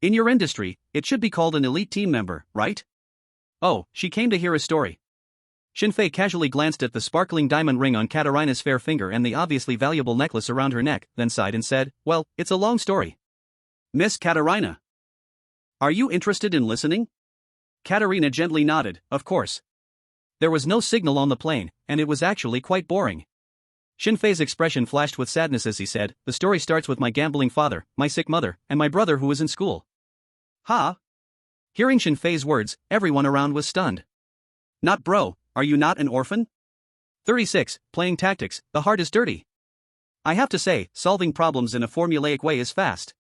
Speaker 1: In your industry, it should be called an elite team member, right? Oh, she came to hear a story. Shinfei casually glanced at the sparkling diamond ring on Katarina's fair finger and the obviously valuable necklace around her neck, then sighed and said, well, it's a long story. Miss Katarina. Are you interested in listening? Katarina gently nodded, of course. There was no signal on the plane, and it was actually quite boring. Shinfei's expression flashed with sadness as he said, the story starts with my gambling father, my sick mother, and my brother who was in school. Ha! Hearing Shinfei's words, everyone around was stunned. Not bro, are you not an orphan? 36, playing tactics, the heart is dirty. I have to say, solving problems in a formulaic way is fast.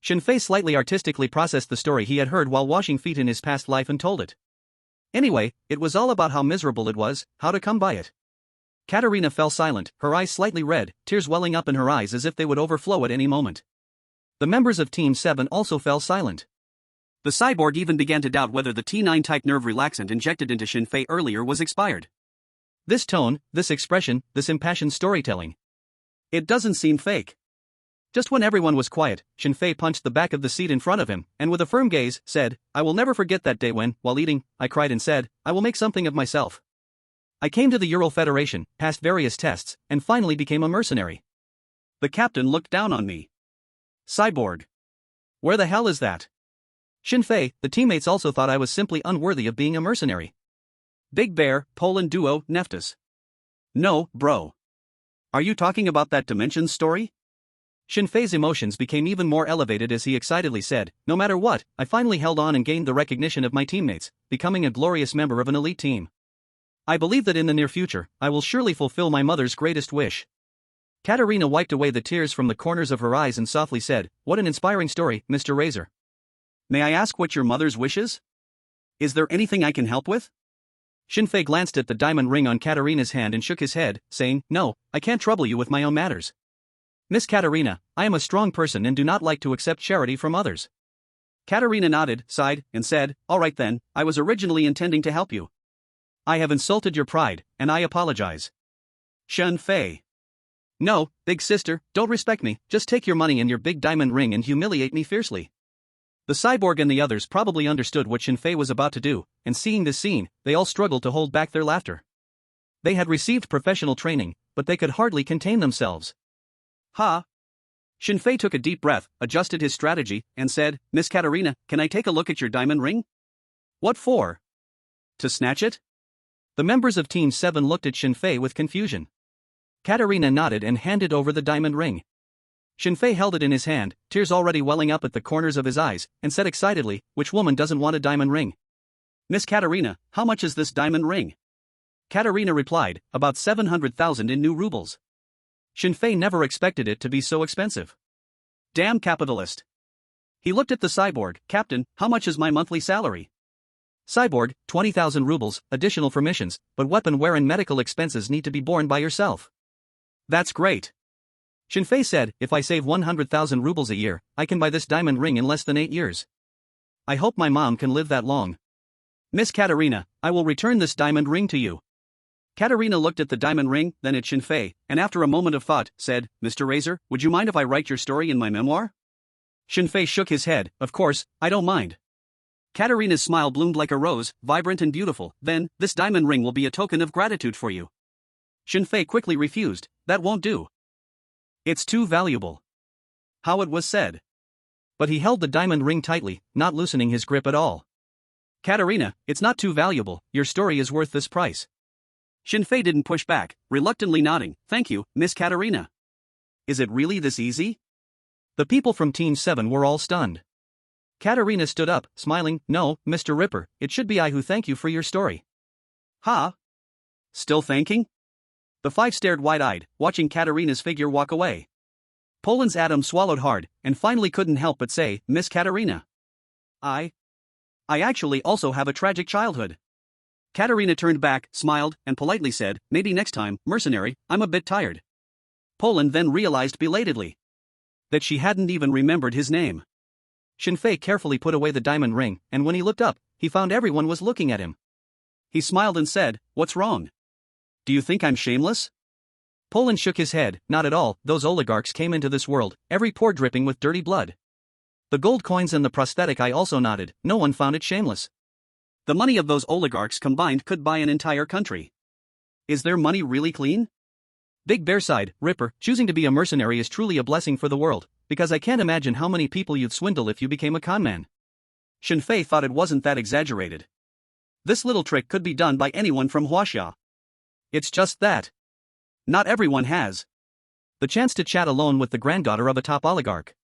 Speaker 1: Shinfei slightly artistically processed the story he had heard while washing feet in his past life and told it. Anyway, it was all about how miserable it was, how to come by it. Katarina fell silent, her eyes slightly red, tears welling up in her eyes as if they would overflow at any moment. The members of Team 7 also fell silent. The cyborg even began to doubt whether the T9-type nerve relaxant injected into Shinfei earlier was expired. This tone, this expression, this impassioned storytelling. It doesn't seem fake. Just when everyone was quiet, Shinfei punched the back of the seat in front of him, and with a firm gaze, said, I will never forget that day when, while eating, I cried and said, I will make something of myself. I came to the Ural Federation, passed various tests, and finally became a mercenary. The captain looked down on me. Cyborg. Where the hell is that? Shinfei, the teammates also thought I was simply unworthy of being a mercenary. Big Bear, Poland duo, Neftis. No, bro. Are you talking about that Dimensions story? Shinfei's emotions became even more elevated as he excitedly said, no matter what, I finally held on and gained the recognition of my teammates, becoming a glorious member of an elite team. I believe that in the near future, I will surely fulfill my mother's greatest wish. Katarina wiped away the tears from the corners of her eyes and softly said, what an inspiring story, Mr. Razor. May I ask what your mother's wish is? Is there anything I can help with? Shinfei glanced at the diamond ring on Katarina's hand and shook his head, saying, no, I can't trouble you with my own matters. Miss Katarina, I am a strong person and do not like to accept charity from others. Katarina nodded, sighed, and said, all right then, I was originally intending to help you. I have insulted your pride, and I apologize. Shinfei. No, big sister, don't respect me, just take your money and your big diamond ring and humiliate me fiercely. The cyborg and the others probably understood what Shinfei was about to do, and seeing this scene, they all struggled to hold back their laughter. They had received professional training, but they could hardly contain themselves. Ha! Shinfei took a deep breath, adjusted his strategy, and said, Miss Katarina, can I take a look at your diamond ring? What for? To snatch it? The members of Team 7 looked at Shinfei with confusion. Katarina nodded and handed over the diamond ring. Shinfei held it in his hand, tears already welling up at the corners of his eyes, and said excitedly, which woman doesn't want a diamond ring? Miss Katarina, how much is this diamond ring? Katarina replied, about 700,000 in new rubles. Shinfei never expected it to be so expensive. Damn capitalist. He looked at the cyborg, Captain, how much is my monthly salary? Cyborg, 20,000 rubles, additional for missions, but weapon wear and medical expenses need to be borne by yourself. That's great. Shinfei said, if I save 100,000 rubles a year, I can buy this diamond ring in less than 8 years. I hope my mom can live that long. Miss Katarina, I will return this diamond ring to you. Katarina looked at the diamond ring, then at Shinfei, and after a moment of thought, said, Mr. Razor, would you mind if I write your story in my memoir? Shinfei shook his head, of course, I don't mind. Katarina's smile bloomed like a rose, vibrant and beautiful, then, this diamond ring will be a token of gratitude for you. Shinfei quickly refused, that won't do. It's too valuable. How it was said. But he held the diamond ring tightly, not loosening his grip at all. Katarina, it's not too valuable, your story is worth this price. Shinfei didn't push back, reluctantly nodding, thank you, Miss Katarina. Is it really this easy? The people from Team 7 were all stunned. Katarina stood up, smiling, no, Mr. Ripper, it should be I who thank you for your story. Ha? Still thanking? The 5 stared wide-eyed, watching Katarina's figure walk away. Poland's Adam swallowed hard, and finally couldn't help but say, Miss Katerina. I actually also have a tragic childhood. Katerina turned back, smiled, and politely said, maybe next time, Mercenary, I'm a bit tired. Poland then realized belatedly that she hadn't even remembered his name. Shinfei carefully put away the diamond ring, and when he looked up, he found everyone was looking at him. He smiled and said, what's wrong? Do you think I'm shameless? Poland shook his head, not at all, those oligarchs came into this world, every pore dripping with dirty blood. The gold coins and the prosthetic eye also nodded, no one found it shameless. The money of those oligarchs combined could buy an entire country. Is their money really clean? Big Bear sighed, Ripper, choosing to be a mercenary is truly a blessing for the world, because I can't imagine how many people you'd swindle if you became a conman. Shinfei thought it wasn't that exaggerated. This little trick could be done by anyone from Huaxia. It's just that not everyone has the chance to chat alone with the granddaughter of a top oligarch.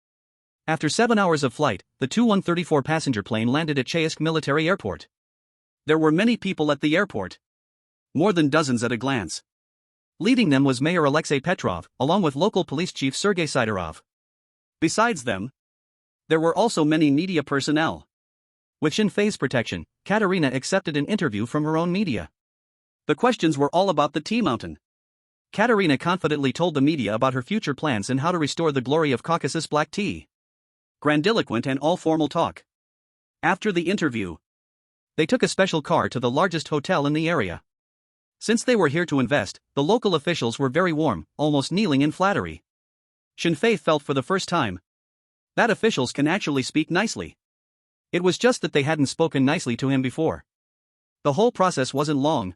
Speaker 1: After 7 hours of flight, the Tu-134 passenger plane landed at Chaisk Military Airport. There were many people at the airport. More than dozens at a glance. Leading them was Mayor Alexei Petrov, along with local police chief Sergei Sidorov. Besides them, there were also many media personnel. With Shinfei's protection, Katerina accepted an interview from her own media. The questions were all about the tea mountain. Katerina confidently told the media about her future plans and how to restore the glory of Caucasus black tea. Grandiloquent and all formal talk. After the interview, they took a special car to the largest hotel in the area. Since they were here to invest, the local officials were very warm, almost kneeling in flattery. Shinfei felt for the first time that officials can actually speak nicely. It was just that they hadn't spoken nicely to him before. The whole process wasn't long.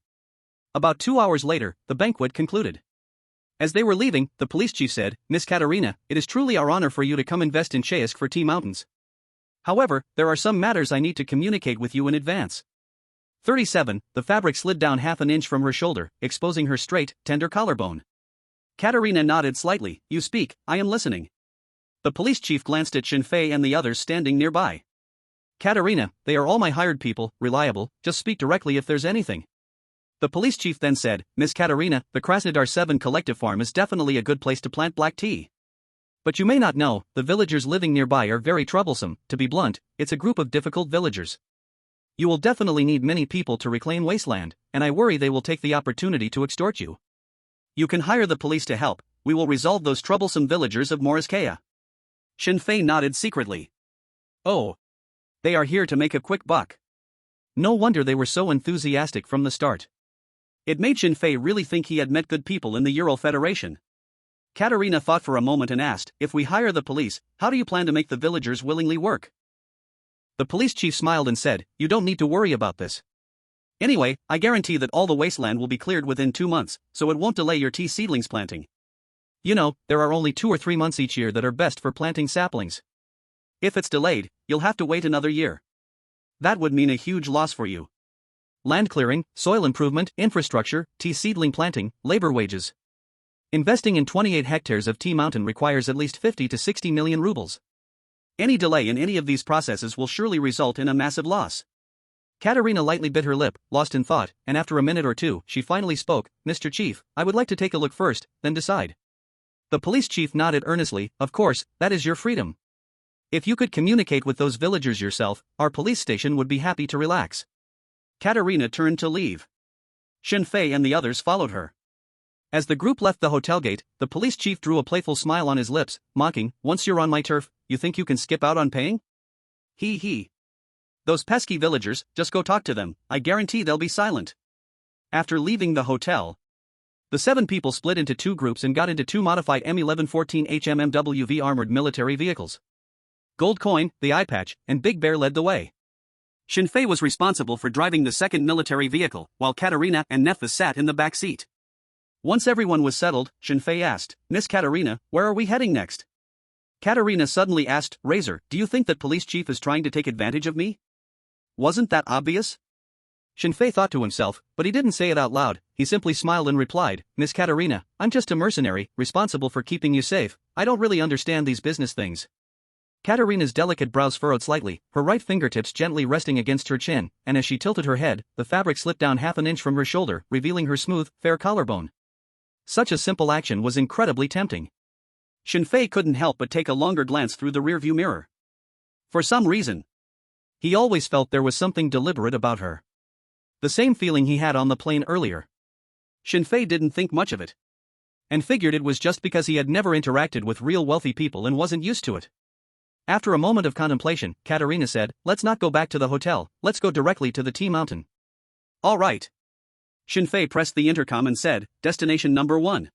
Speaker 1: About 2 hours later, the banquet concluded. As they were leaving, the police chief said, Miss Katerina, it is truly our honor for you to come invest in Chaisk for Tea Mountains. However, there are some matters I need to communicate with you in advance. 37, the fabric slid down half an inch from her shoulder, exposing her straight, tender collarbone. Katerina nodded slightly, you speak, I am listening. The police chief glanced at Shinfei and the others standing nearby. Katerina, they are all my hired people, reliable, just speak directly if there's anything. The police chief then said, Miss Katerina, the Krasnodar 7 collective farm is definitely a good place to plant black tea. But you may not know, the villagers living nearby are very troublesome, to be blunt, it's a group of difficult villagers. You will definitely need many people to reclaim wasteland, and I worry they will take the opportunity to extort you. You can hire the police to help, we will resolve those troublesome villagers of Morskaya. Shinfei nodded secretly. Oh. They are here to make a quick buck. No wonder they were so enthusiastic from the start. It made Shinfei really think he had met good people in the Ural Federation. Katerina thought for a moment and asked, if we hire the police, how do you plan to make the villagers willingly work? The police chief smiled and said, you don't need to worry about this. Anyway, I guarantee that all the wasteland will be cleared within 2 months, so it won't delay your tea seedlings planting. You know, there are only 2 or 3 months each year that are best for planting saplings. If it's delayed, you'll have to wait another year. That would mean a huge loss for you. Land clearing, soil improvement, infrastructure, tea seedling planting, labor wages. Investing in 28 hectares of tea mountain requires at least 50 to 60 million rubles. Any delay in any of these processes will surely result in a massive loss. Katerina lightly bit her lip, lost in thought, and after a minute or two, she finally spoke, Mr. Chief, I would like to take a look first, then decide. The police chief nodded earnestly, of course, that is your freedom. If you could communicate with those villagers yourself, our police station would be happy to relax. Katerina turned to leave. Shinfei and the others followed her. As the group left the hotel gate, the police chief drew a playful smile on his lips, mocking, once you're on my turf, you think you can skip out on paying? He. Those pesky villagers, just go talk to them, I guarantee they'll be silent. After leaving the hotel, the 7 people split into 2 groups and got into 2 modified M1114 HMMWV armored military vehicles. Gold Coin, the Eye Patch, and Big Bear led the way. Shinfei was responsible for driving the second military vehicle, while Katerina and Nephthys sat in the back seat. Once everyone was settled, Shinfei asked, Miss Katerina, where are we heading next? Katerina suddenly asked, Razor, do you think that police chief is trying to take advantage of me? Wasn't that obvious? Shinfei thought to himself, but he didn't say it out loud, he simply smiled and replied, Miss Katerina, I'm just a mercenary, responsible for keeping you safe, I don't really understand these business things. Katerina's delicate brows furrowed slightly, her right fingertips gently resting against her chin, and as she tilted her head, the fabric slipped down half an inch from her shoulder, revealing her smooth, fair collarbone. Such a simple action was incredibly tempting. Shinfei couldn't help but take a longer glance through the rearview mirror. For some reason, he always felt there was something deliberate about her. The same feeling he had on the plane earlier. Shinfei didn't think much of it, and figured it was just because he had never interacted with real wealthy people and wasn't used to it. After a moment of contemplation, Katerina said, "Let's not go back to the hotel, let's go directly to the tea mountain." "All right." Shinfei pressed the intercom and said, "Destination number 1.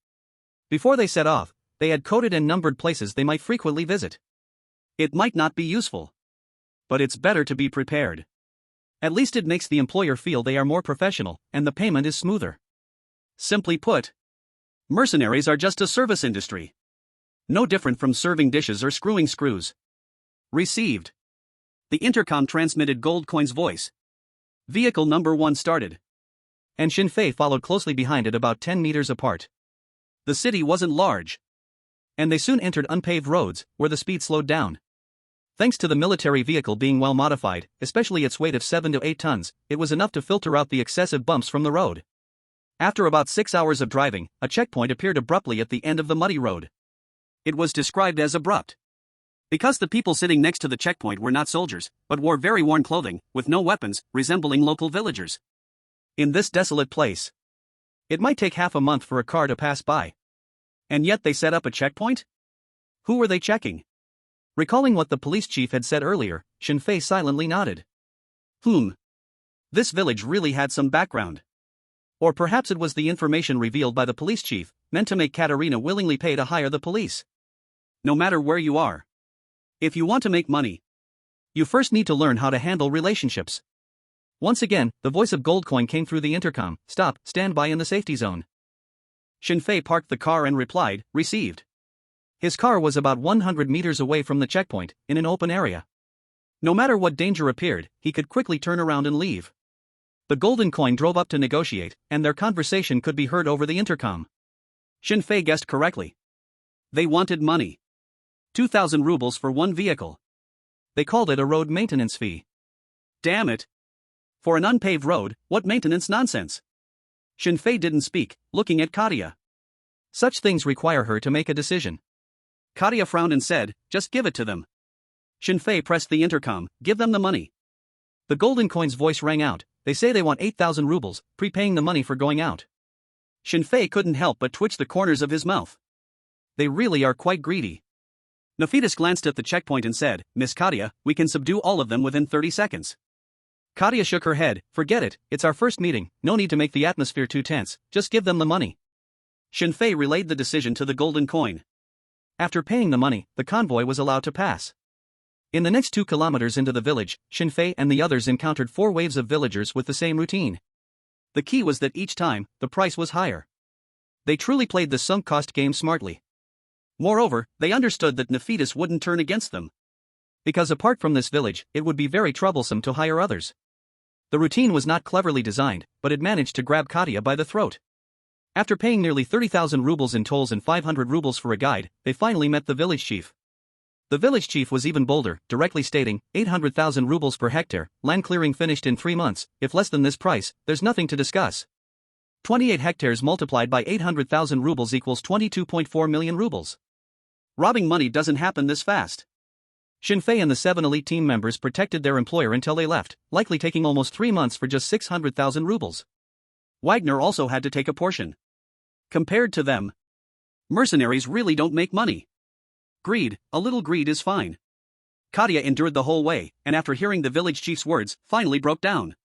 Speaker 1: Before they set off, they had coded and numbered places they might frequently visit. It might not be useful, but it's better to be prepared. At least it makes the employer feel they are more professional, and the payment is smoother. Simply put, mercenaries are just a service industry. No different from serving dishes or screwing screws." Received. The intercom transmitted Goldcoin's voice. Vehicle number 1 started, and Shinfei followed closely behind it about 10 meters apart. The city wasn't large, and they soon entered unpaved roads, where the speed slowed down. Thanks to the military vehicle being well modified, especially its weight of 7 to 8 tons, it was enough to filter out the excessive bumps from the road. After about 6 hours of driving, a checkpoint appeared abruptly at the end of the muddy road. It was described as abrupt because the people sitting next to the checkpoint were not soldiers, but wore very worn clothing, with no weapons, resembling local villagers. In this desolate place, it might take half a month for a car to pass by. And yet they set up a checkpoint? Who were they checking? Recalling what the police chief had said earlier, Shinfei silently nodded. This village really had some background. Or perhaps it was the information revealed by the police chief, meant to make Katerina willingly pay to hire the police. No matter where you are, if you want to make money, you first need to learn how to handle relationships. Once again, the voice of Goldcoin came through the intercom, "Stop, stand by in the safety zone." Shinfei parked the car and replied, "Received." His car was about 100 meters away from the checkpoint, in an open area. No matter what danger appeared, he could quickly turn around and leave. The golden coin drove up to negotiate, and their conversation could be heard over the intercom. Shinfei guessed correctly. They wanted money. 2,000 rubles for one vehicle. They called it a road maintenance fee. Damn it. For an unpaved road, what maintenance nonsense? Shinfei didn't speak, looking at Katia. Such things require her to make a decision. Katia frowned and said, "Just give it to them." Shinfei pressed the intercom, "Give them the money." The golden coin's voice rang out, "They say they want 8,000 rubles, prepaying the money for going out." Shinfei couldn't help but twitch the corners of his mouth. They really are quite greedy. Nafidus glanced at the checkpoint and said, "Miss Katia, we can subdue all of them within 30 seconds. Katia shook her head, "Forget it, it's our first meeting, no need to make the atmosphere too tense, just give them the money." Shinfei relayed the decision to the golden coin. After paying the money, the convoy was allowed to pass. In the next 2 kilometers into the village, Shinfei and the others encountered 4 waves of villagers with the same routine. The key was that each time, the price was higher. They truly played the sunk cost game smartly. Moreover, they understood that Nafidus wouldn't turn against them. Because apart from this village, it would be very troublesome to hire others. The routine was not cleverly designed, but it managed to grab Katia by the throat. After paying nearly 30,000 rubles in tolls and 500 rubles for a guide, they finally met the village chief. The village chief was even bolder, directly stating, 800,000 rubles per hectare, land clearing finished in 3 months, if less than this price, there's nothing to discuss. 28 hectares multiplied by 800,000 rubles equals 22.4 million rubles. Robbing money doesn't happen this fast. Shinfei and the 7 elite team members protected their employer until they left, likely taking almost 3 months for just 600,000 rubles. Wagner also had to take a portion. Compared to them, mercenaries really don't make money. Greed, a little greed is fine. Katia endured the whole way, and after hearing the village chief's words, finally broke down.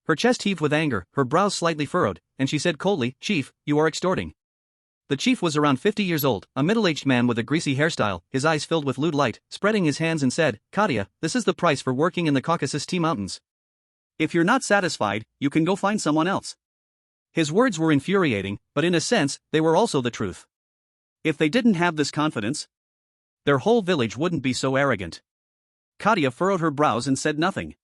Speaker 1: Her chest heaved with anger, her brows slightly furrowed, and she said coldly, "Chief, you are extorting." The chief was around 50 years old, a middle-aged man with a greasy hairstyle, his eyes filled with lewd light, spreading his hands and said, "Katia, this is the price for working in the Caucasus Tea Mountains. If you're not satisfied, you can go find someone else." His words were infuriating, but in a sense, they were also the truth. If they didn't have this confidence, their whole village wouldn't be so arrogant. Katia furrowed her brows and said nothing.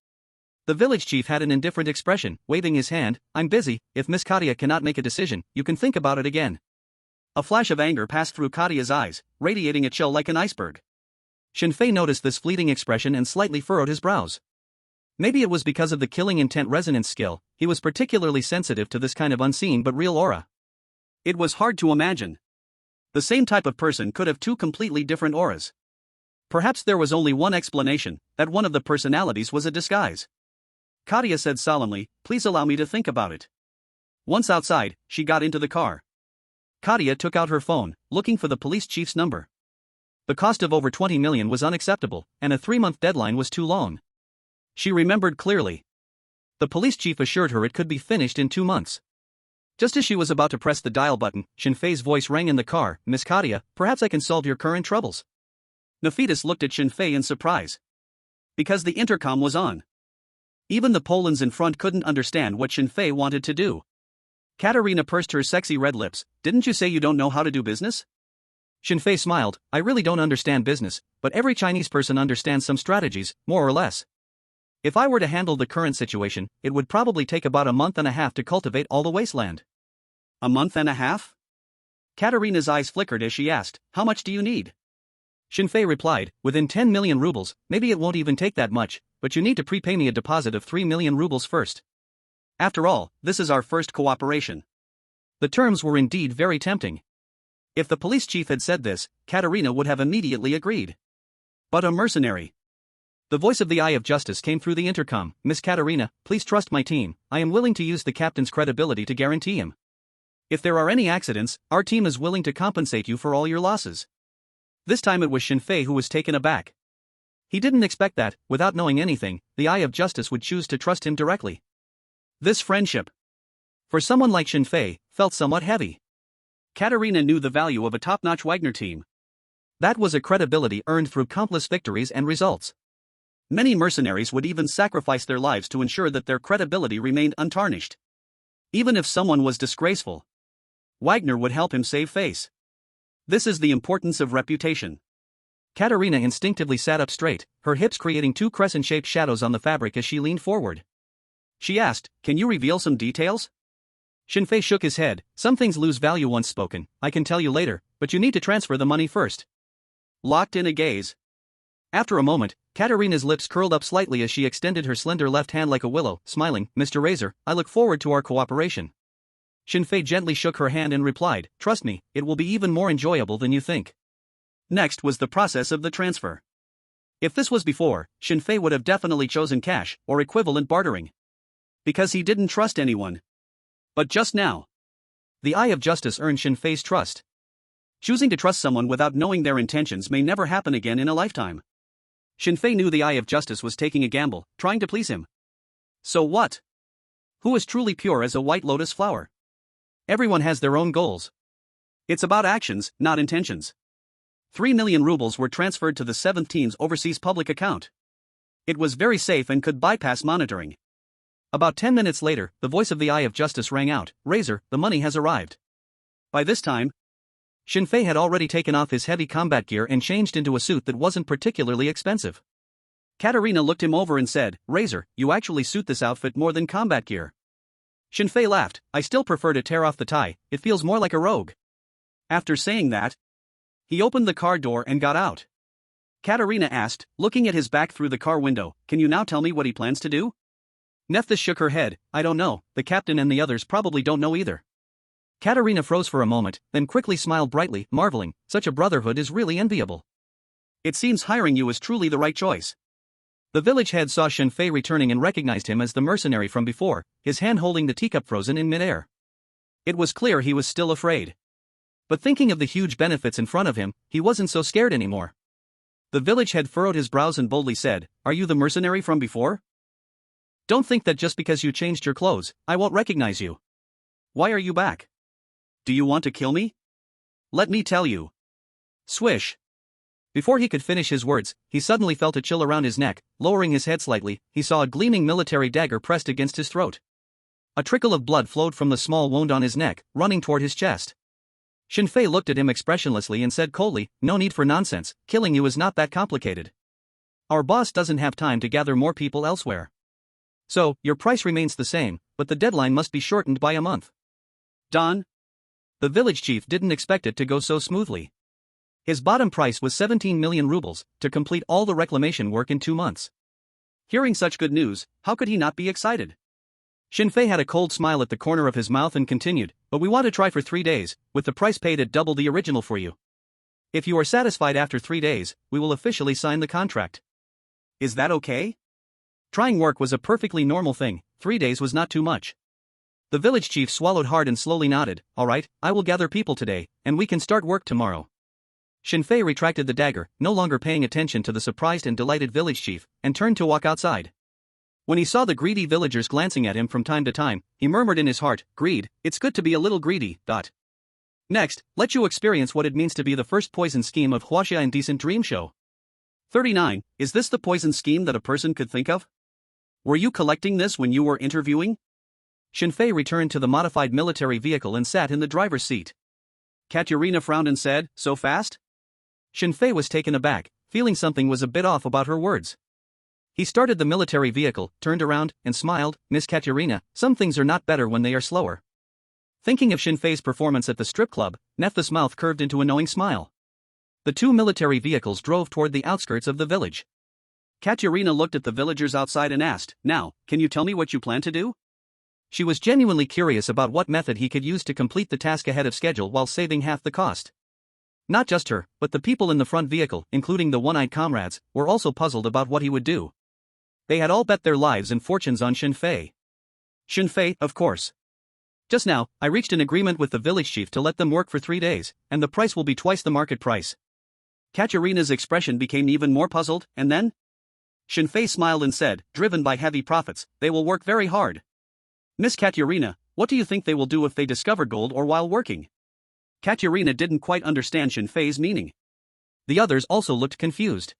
Speaker 1: The village chief had an indifferent expression, waving his hand, "I'm busy, if Miss Katia cannot make a decision, you can think about it again." A flash of anger passed through Katia's eyes, radiating a chill like an iceberg. Shinfei noticed this fleeting expression and slightly furrowed his brows. Maybe it was because of the killing intent resonance skill, he was particularly sensitive to this kind of unseen but real aura. It was hard to imagine. The same type of person could have two completely different auras. Perhaps there was only one explanation, that one of the personalities was a disguise. Katya said solemnly, please allow me to think about it. Once outside, she got into the car. Katya took out her phone, looking for the police chief's number. The cost of over 20 million was unacceptable, and a 3-month deadline was too long. She remembered clearly. The police chief assured her it could be finished in 2 months. Just as she was about to press the dial button, Shinfei's voice rang in the car, Miss Katya, perhaps I can solve your current troubles. Nefitas looked at Shinfei in surprise. Because the intercom was on. Even the Polans in front couldn't understand what Shinfei wanted to do. Katerina pursed her sexy red lips, didn't you say you don't know how to do business? Shinfei smiled, I really don't understand business, but every Chinese person understands some strategies, more or less. If I were to handle the current situation, it would probably take about a month and a half to cultivate all the wasteland. A month and a half? Katerina's eyes flickered as she asked, how much do you need? Shinfei replied, within 10 million rubles, maybe it won't even take that much, but you need to prepay me a deposit of 3 million rubles first. After all, this is our first cooperation. The terms were indeed very tempting. If the police chief had said this, Katerina would have immediately agreed. But a mercenary. The voice of the Eye of Justice came through the intercom, Miss Katerina, please trust my team, I am willing to use the captain's credibility to guarantee him. If there are any accidents, our team is willing to compensate you for all your losses. This time it was Shinfei who was taken aback. He didn't expect that, without knowing anything, the Eye of Justice would choose to trust him directly. This friendship, for someone like Shinfei, felt somewhat heavy. Katerina knew the value of a top-notch Wagner team. That was a credibility earned through countless victories and results. Many mercenaries would even sacrifice their lives to ensure that their credibility remained untarnished. Even if someone was disgraceful, Wagner would help him save face. This is the importance of reputation. Katerina instinctively sat up straight, her hips creating 2 crescent-shaped shadows on the fabric as she leaned forward. She asked, can you reveal some details? Shinfei shook his head, some things lose value once spoken, I can tell you later, but you need to transfer the money first. Locked in a gaze. After a moment, Katerina's lips curled up slightly as she extended her slender left hand like a willow, smiling, Mr. Razor, I look forward to our cooperation. Shinfei gently shook her hand and replied, trust me, it will be even more enjoyable than you think. Next was the process of the transfer. If this was before, Shinfei would have definitely chosen cash, or equivalent bartering. Because he didn't trust anyone. But just now, the Eye of Justice earned Shinfei's trust. Choosing to trust someone without knowing their intentions may never happen again in a lifetime. Shinfei knew the Eye of Justice was taking a gamble, trying to please him. So what? Who is truly pure as a white lotus flower? Everyone has their own goals. It's about actions, not intentions. 3 million rubles were transferred to the 7th team's overseas public account. It was very safe and could bypass monitoring. About 10 minutes later, the voice of the Eye of Justice rang out, Razor, the money has arrived. By this time, Shinfei had already taken off his heavy combat gear and changed into a suit that wasn't particularly expensive. Katerina looked him over and said, Razor, you actually suit this outfit more than combat gear. Shinfei laughed, I still prefer to tear off the tie, it feels more like a rogue. After saying that, he opened the car door and got out. Katerina asked, looking at his back through the car window, can you now tell me what he plans to do? Nephthys shook her head, I don't know, the captain and the others probably don't know either. Katerina froze for a moment, then quickly smiled brightly, marveling, such a brotherhood is really enviable. It seems hiring you is truly the right choice. The village head saw Shinfei returning and recognized him as the mercenary from before, his hand holding the teacup frozen in midair. It was clear he was still afraid. But thinking of the huge benefits in front of him, he wasn't so scared anymore. The village head furrowed his brows and boldly said, Are you the mercenary from before? Don't think that just because you changed your clothes, I won't recognize you. Why are you back? Do you want to kill me? Let me tell you. Swish. Before he could finish his words, he suddenly felt a chill around his neck. Lowering his head slightly, he saw a gleaming military dagger pressed against his throat. A trickle of blood flowed from the small wound on his neck, running toward his chest. Shinfei looked at him expressionlessly and said coldly, No need for nonsense, killing you is not that complicated. Our boss doesn't have time to gather more people elsewhere. So, your price remains the same, but the deadline must be shortened by a month. Don? The village chief didn't expect it to go so smoothly. His bottom price was 17 million rubles, to complete all the reclamation work in 2 months. Hearing such good news, how could he not be excited? Shinfei had a cold smile at the corner of his mouth and continued, but we want to try for 3 days, with the price paid at double the original for you. If you are satisfied after 3 days, we will officially sign the contract. Is that okay? Trying work was a perfectly normal thing, 3 days was not too much. The village chief swallowed hard and slowly nodded. All right, I will gather people today, and we can start work tomorrow. Shinfei retracted the dagger, no longer paying attention to the surprised and delighted village chief, and turned to walk outside. When he saw the greedy villagers glancing at him from time to time, he murmured in his heart, greed, it's good to be a little greedy. Next, let you experience what it means to be the first poison scheme of Huaxia Indecent Dream Show. 39. Is this the poison scheme that a person could think of? Were you collecting this when you were interviewing? Shinfei returned to the modified military vehicle and sat in the driver's seat. Katerina frowned and said, so fast? Shinfei was taken aback, feeling something was a bit off about her words. He started the military vehicle, turned around, and smiled. Miss Katerina, some things are not better when they are slower. Thinking of Shinfei's performance at the strip club, Nephthys' mouth curved into a knowing smile. The two military vehicles drove toward the outskirts of the village. Katerina looked at the villagers outside and asked, now, can you tell me what you plan to do? She was genuinely curious about what method he could use to complete the task ahead of schedule while saving half the cost. Not just her, but the people in the front vehicle, including the one-eyed comrades, were also puzzled about what he would do. They had all bet their lives and fortunes on Shinfei. Shinfei, of course. Just now, I reached an agreement with the village chief to let them work for 3 days, and the price will be twice the market price. Katerina's expression became even more puzzled, and then? Shinfei smiled and said, driven by heavy profits, they will work very hard. Miss Katerina, what do you think they will do if they discover gold or while working? Katerina didn't quite understand Shinfei's meaning. The others also looked confused.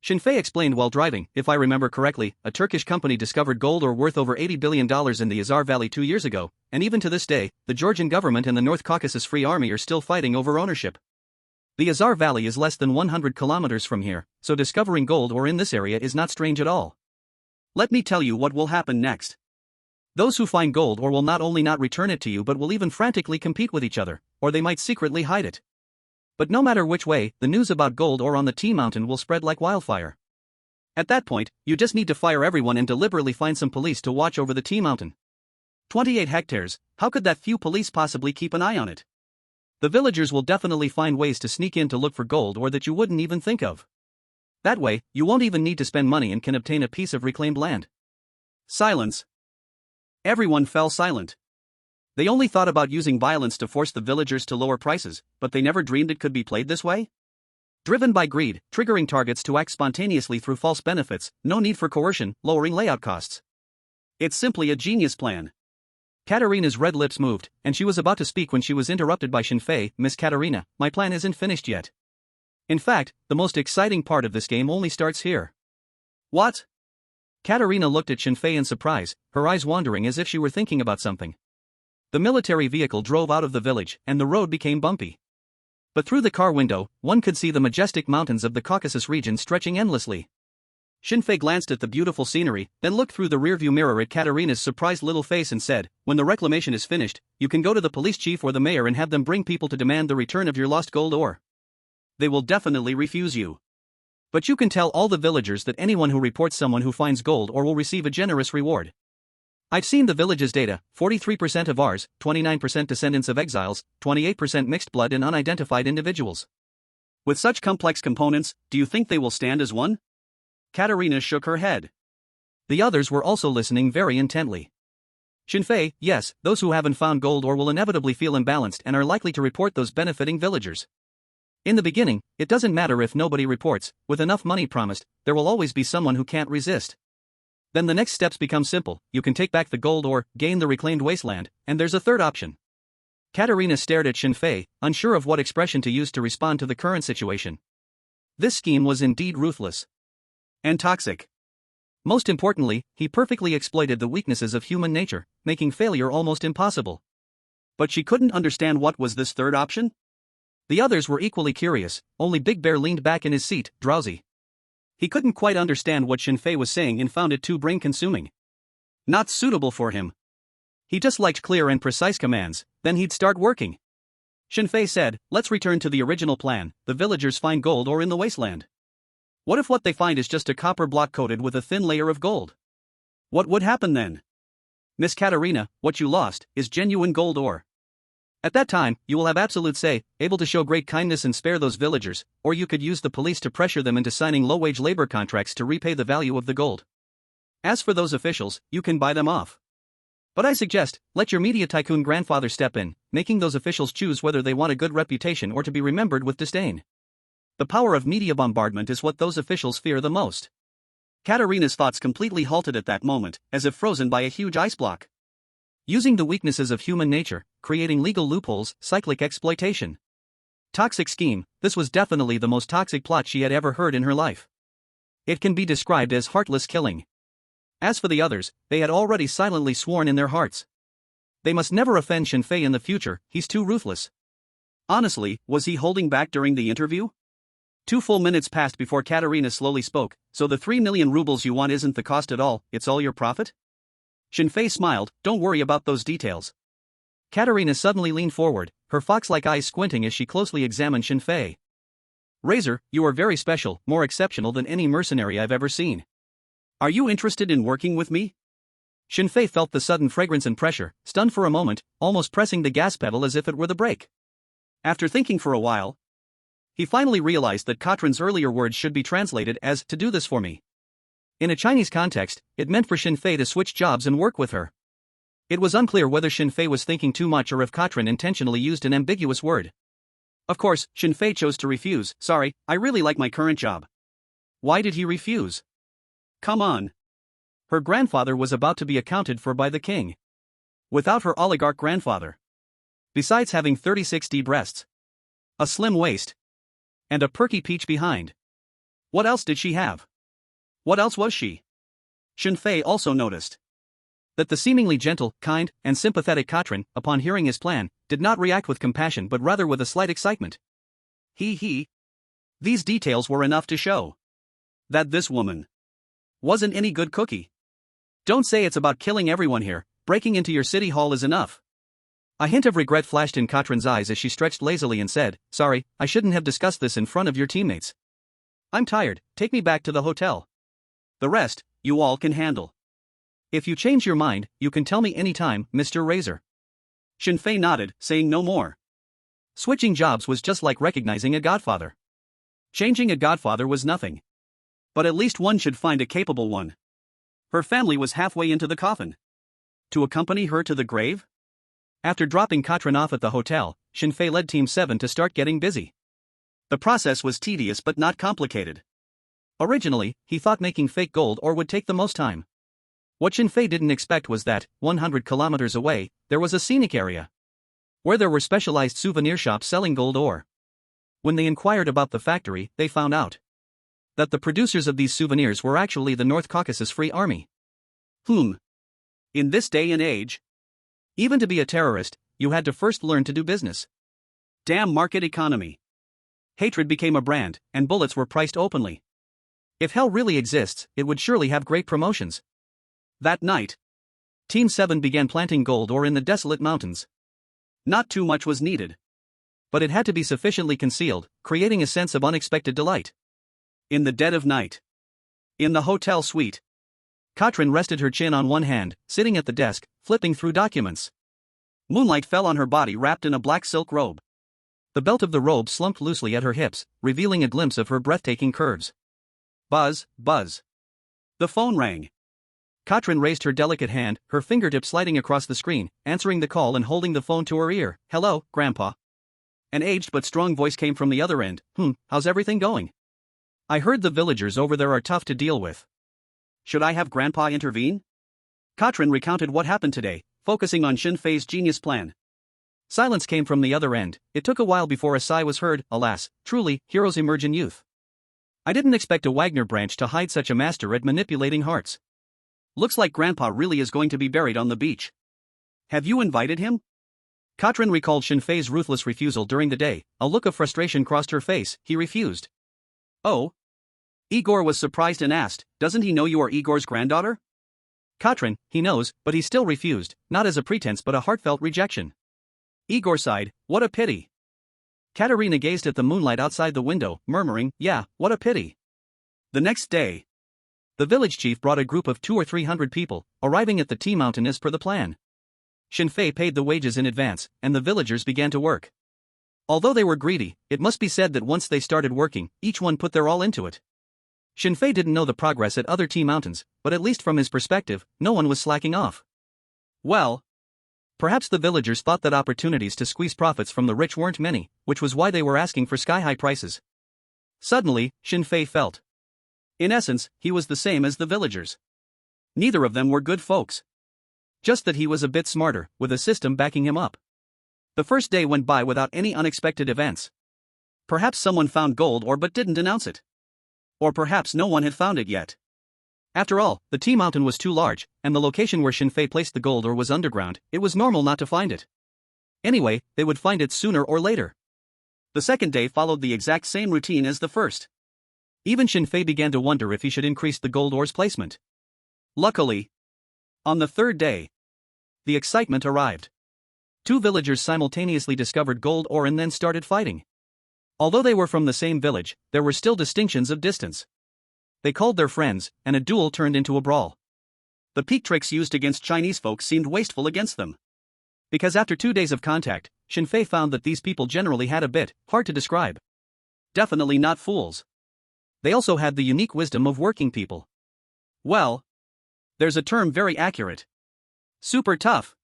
Speaker 1: Shinfei explained while driving, if I remember correctly, a Turkish company discovered gold ore worth over $80 billion in the Azar Valley 2 years ago, and even to this day, the Georgian government and the North Caucasus Free Army are still fighting over ownership. The Azar Valley is less than 100 kilometers from here, so discovering gold ore in this area is not strange at all. Let me tell you what will happen next. Those who find gold ore will not only not return it to you but will even frantically compete with each other, or they might secretly hide it. But no matter which way, the news about gold ore on the Tea Mountain will spread like wildfire. At that point, you just need to fire everyone and deliberately find some police to watch over the Tea Mountain. 28 hectares, how could that few police possibly keep an eye on it? The villagers will definitely find ways to sneak in to look for gold ore that you wouldn't even think of. That way, you won't even need to spend money and can obtain a piece of reclaimed land. Silence. Everyone fell silent. They only thought about using violence to force the villagers to lower prices, but they never dreamed it could be played this way? Driven by greed, triggering targets to act spontaneously through false benefits, no need for coercion, lowering layout costs. It's simply a genius plan. Katerina's red lips moved, and she was about to speak when she was interrupted by Shinfei. Miss Katerina, my plan isn't finished yet. In fact, the most exciting part of this game only starts here. What? Katerina looked at Shinfei in surprise, her eyes wandering as if she were thinking about something. The military vehicle drove out of the village, and the road became bumpy. But through the car window, one could see the majestic mountains of the Caucasus region stretching endlessly. Shinfei glanced at the beautiful scenery, then looked through the rearview mirror at Katerina's surprised little face and said, when the reclamation is finished, you can go to the police chief or the mayor and have them bring people to demand the return of your lost gold ore. They will definitely refuse you. But you can tell all the villagers that anyone who reports someone who finds gold ore will receive a generous reward. I've seen the village's data, 43% of ours, 29% descendants of exiles, 28% mixed blood and unidentified individuals. With such complex components, do you think they will stand as one? Katerina shook her head. The others were also listening very intently. Shinfei, yes, those who haven't found gold ore will inevitably feel imbalanced and are likely to report those benefiting villagers. In the beginning, it doesn't matter if nobody reports, with enough money promised, there will always be someone who can't resist. Then the next steps become simple, you can take back the gold ore, gain the reclaimed wasteland, and there's a third option. Katerina stared at Shinfei, unsure of what expression to use to respond to the current situation. This scheme was indeed ruthless. And toxic. Most importantly, he perfectly exploited the weaknesses of human nature, making failure almost impossible. But she couldn't understand what was this third option? The others were equally curious, only Big Bear leaned back in his seat, drowsy. He couldn't quite understand what Shinfei was saying and found it too brain-consuming. Not suitable for him. He just liked clear and precise commands, then he'd start working. Shinfei said, let's return to the original plan, the villagers find gold ore in the wasteland. What if what they find is just a copper block coated with a thin layer of gold? What would happen then? Miss Katerina, what you lost is genuine gold ore. At that time, you will have absolute say, able to show great kindness and spare those villagers, or you could use the police to pressure them into signing low-wage labor contracts to repay the value of the gold. As for those officials, you can buy them off. But I suggest, let your media tycoon grandfather step in, making those officials choose whether they want a good reputation or to be remembered with disdain. The power of media bombardment is what those officials fear the most. Katerina's thoughts completely halted at that moment, as if frozen by a huge ice block. Using the weaknesses of human nature, creating legal loopholes, cyclic exploitation. Toxic scheme, this was definitely the most toxic plot she had ever heard in her life. It can be described as heartless killing. As for the others, they had already silently sworn in their hearts. They must never offend Shenfei in the future, he's too ruthless. Honestly, was he holding back during the interview? 2 full minutes passed before Katerina slowly spoke, so the 3 million rubles you want isn't the cost at all, it's all your profit? Shenfei smiled, don't worry about those details. Katerina suddenly leaned forward, her fox-like eyes squinting as she closely examined Shenfei. Razor, you are very special, more exceptional than any mercenary I've ever seen. Are you interested in working with me? Shenfei felt the sudden fragrance and pressure, stunned for a moment, almost pressing the gas pedal as if it were the brake. After thinking for a while, he finally realized that Katrin's earlier words should be translated as, to do this for me. In a Chinese context, it meant for Shenfei to switch jobs and work with her. It was unclear whether Shenfei was thinking too much or if Katrin intentionally used an ambiguous word. Of course, Shenfei chose to refuse. Sorry, I really like my current job. Why did he refuse? Come on. Her grandfather was about to be accounted for by the king. Without her oligarch grandfather. Besides having 36D breasts, a slim waist, and a perky peach behind. What else did she have? What else was she? Shenfei also noticed that the seemingly gentle, kind, and sympathetic Katrin, upon hearing his plan, did not react with compassion but rather with a slight excitement. These details were enough to show that this woman wasn't any good cookie. Don't say it's about killing everyone here, breaking into your city hall is enough. A hint of regret flashed in Katrin's eyes as she stretched lazily and said, sorry, I shouldn't have discussed this in front of your teammates. I'm tired, take me back to the hotel. The rest, you all can handle. If you change your mind, you can tell me anytime, Mr. Razor. Shenfei nodded, saying no more. Switching jobs was just like recognizing a godfather. Changing a godfather was nothing. But at least one should find a capable one. Her family was halfway into the coffin. To accompany her to the grave? After dropping Katrin off at the hotel, Shenfei led Team 7 to start getting busy. The process was tedious but not complicated. Originally, he thought making fake gold ore would take the most time. What Shenfei didn't expect was that, 100 kilometers away, there was a scenic area where there were specialized souvenir shops selling gold ore. When they inquired about the factory, they found out that the producers of these souvenirs were actually the North Caucasus Free Army. In this day and age, even to be a terrorist, you had to first learn to do business. Damn market economy. Hatred became a brand, and bullets were priced openly. If hell really exists, it would surely have great promotions. That night, Team 7 began planting gold ore in the desolate mountains. Not too much was needed. But it had to be sufficiently concealed, creating a sense of unexpected delight. In the dead of night. In the hotel suite. Katrin rested her chin on one hand, sitting at the desk, flipping through documents. Moonlight fell on her body wrapped in a black silk robe. The belt of the robe slumped loosely at her hips, revealing a glimpse of her breathtaking curves. Buzz, buzz. The phone rang. Katrin raised her delicate hand, her fingertip sliding across the screen, answering the call and holding the phone to her ear. Hello, Grandpa. An aged but strong voice came from the other end. How's everything going? I heard the villagers over there are tough to deal with. Should I have Grandpa intervene? Katrin recounted what happened today, focusing on Shenfei's genius plan. Silence came from the other end. It took a while before a sigh was heard. Alas, truly, heroes emerge in youth. I didn't expect a Wagner branch to hide such a master at manipulating hearts. Looks like Grandpa really is going to be buried on the beach. Have you invited him? Katrin recalled Shenfei's ruthless refusal during the day. A look of frustration crossed her face. He refused. Oh? Igor was surprised and asked, doesn't he know you are Igor's granddaughter? Katrin, he knows, but he still refused, not as a pretense but a heartfelt rejection. Igor sighed, what a pity. Katerina gazed at the moonlight outside the window, murmuring, yeah, what a pity. The next day. The village chief brought a group of 200 or 300 people, arriving at the tea mountain as per the plan. Shinfei paid the wages in advance, and the villagers began to work. Although they were greedy, it must be said that once they started working, each one put their all into it. Shinfei didn't know the progress at other tea mountains, but at least from his perspective, no one was slacking off. Well, perhaps the villagers thought that opportunities to squeeze profits from the rich weren't many, which was why they were asking for sky-high prices. Suddenly, Shinfei felt. In essence, he was the same as the villagers. Neither of them were good folks. Just that he was a bit smarter, with a system backing him up. The first day went by without any unexpected events. Perhaps someone found gold ore but didn't announce it. Or perhaps no one had found it yet. After all, the tea mountain was too large, and the location where Shinfei placed the gold ore was underground. It was normal not to find it. Anyway, they would find it sooner or later. The second day followed the exact same routine as the first. Even Shinfei began to wonder if he should increase the gold ore's placement. Luckily, on the third day, the excitement arrived. 2 villagers simultaneously discovered gold ore and then started fighting. Although they were from the same village, there were still distinctions of distance. They called their friends, and a duel turned into a brawl. The peak tricks used against Chinese folk seemed wasteful against them. Because after 2 days of contact, Shinfei found that these people generally had a bit hard to describe. Definitely not fools. They also had the unique wisdom of working people. Well, there's a term very accurate. Super tough.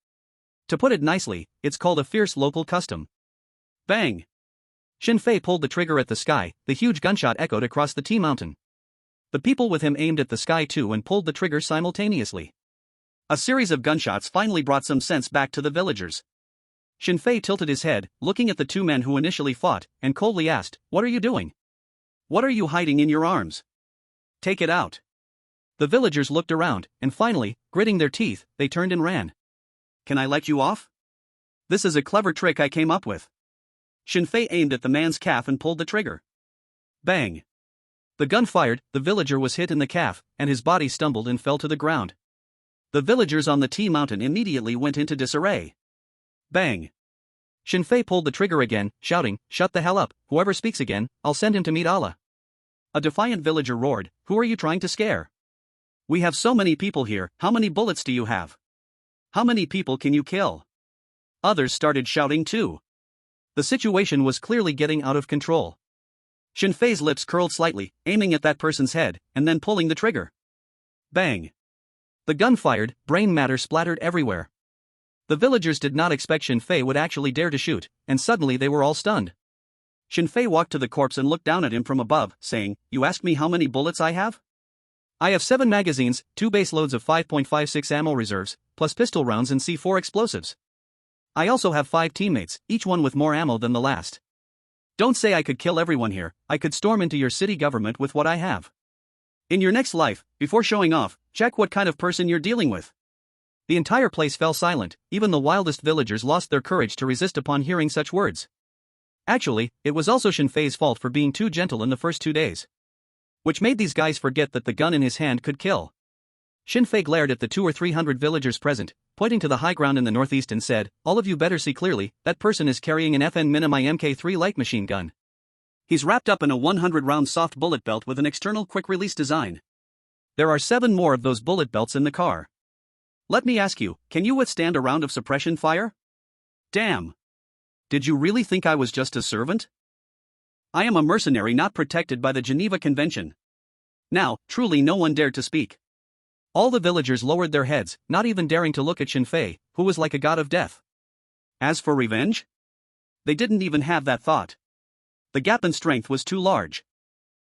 Speaker 1: To put it nicely, it's called a fierce local custom. Bang! Shinfei pulled the trigger at the sky, the huge gunshot echoed across the tea mountain. The people with him aimed at the sky too and pulled the trigger simultaneously. A series of gunshots finally brought some sense back to the villagers. Shinfei tilted his head, looking at the 2 men who initially fought, and coldly asked, "What are you doing? What are you hiding in your arms? Take it out." The villagers looked around, and finally, gritting their teeth, they turned and ran. "Can I let you off? This is a clever trick I came up with." Shinfei aimed at the man's calf and pulled the trigger. Bang! The gun fired, the villager was hit in the calf, and his body stumbled and fell to the ground. The villagers on the tea mountain immediately went into disarray. Bang! Shinfei pulled the trigger again, shouting, "Shut the hell up, whoever speaks again, I'll send him to meet Allah." A defiant villager roared, "Who are you trying to scare? We have so many people here, how many bullets do you have? How many people can you kill?" Others started shouting too. The situation was clearly getting out of control. Shinfei's lips curled slightly, aiming at that person's head, and then pulling the trigger. Bang! The gun fired, brain matter splattered everywhere. The villagers did not expect Shinfei would actually dare to shoot, and suddenly they were all stunned. Shinfei walked to the corpse and looked down at him from above, saying, "You asked me how many bullets I have? I have 7 magazines, 2 base loads of 5.56 ammo reserves, plus pistol rounds and C4 explosives. I also have 5 teammates, each one with more ammo than the last. Don't say I could kill everyone here, I could storm into your city government with what I have. In your next life, before showing off, check what kind of person you're dealing with." The entire place fell silent, even the wildest villagers lost their courage to resist upon hearing such words. Actually, it was also Shinfei's fault for being too gentle in the first 2 days. Which made these guys forget that the gun in his hand could kill. Shinfei glared at the 200 or 300 villagers present, pointing to the high ground in the northeast and said, "All of you better see clearly, that person is carrying an FN Minimi MK3 light machine gun. He's wrapped up in a 100-round soft bullet belt with an external quick-release design. There are 7 more of those bullet belts in the car. Let me ask you, can you withstand a round of suppression fire? Damn! Did you really think I was just a servant? I am a mercenary not protected by the Geneva Convention." Now, truly no one dared to speak. All the villagers lowered their heads, not even daring to look at Shinfei, who was like a god of death. As for revenge? They didn't even have that thought. The gap in strength was too large.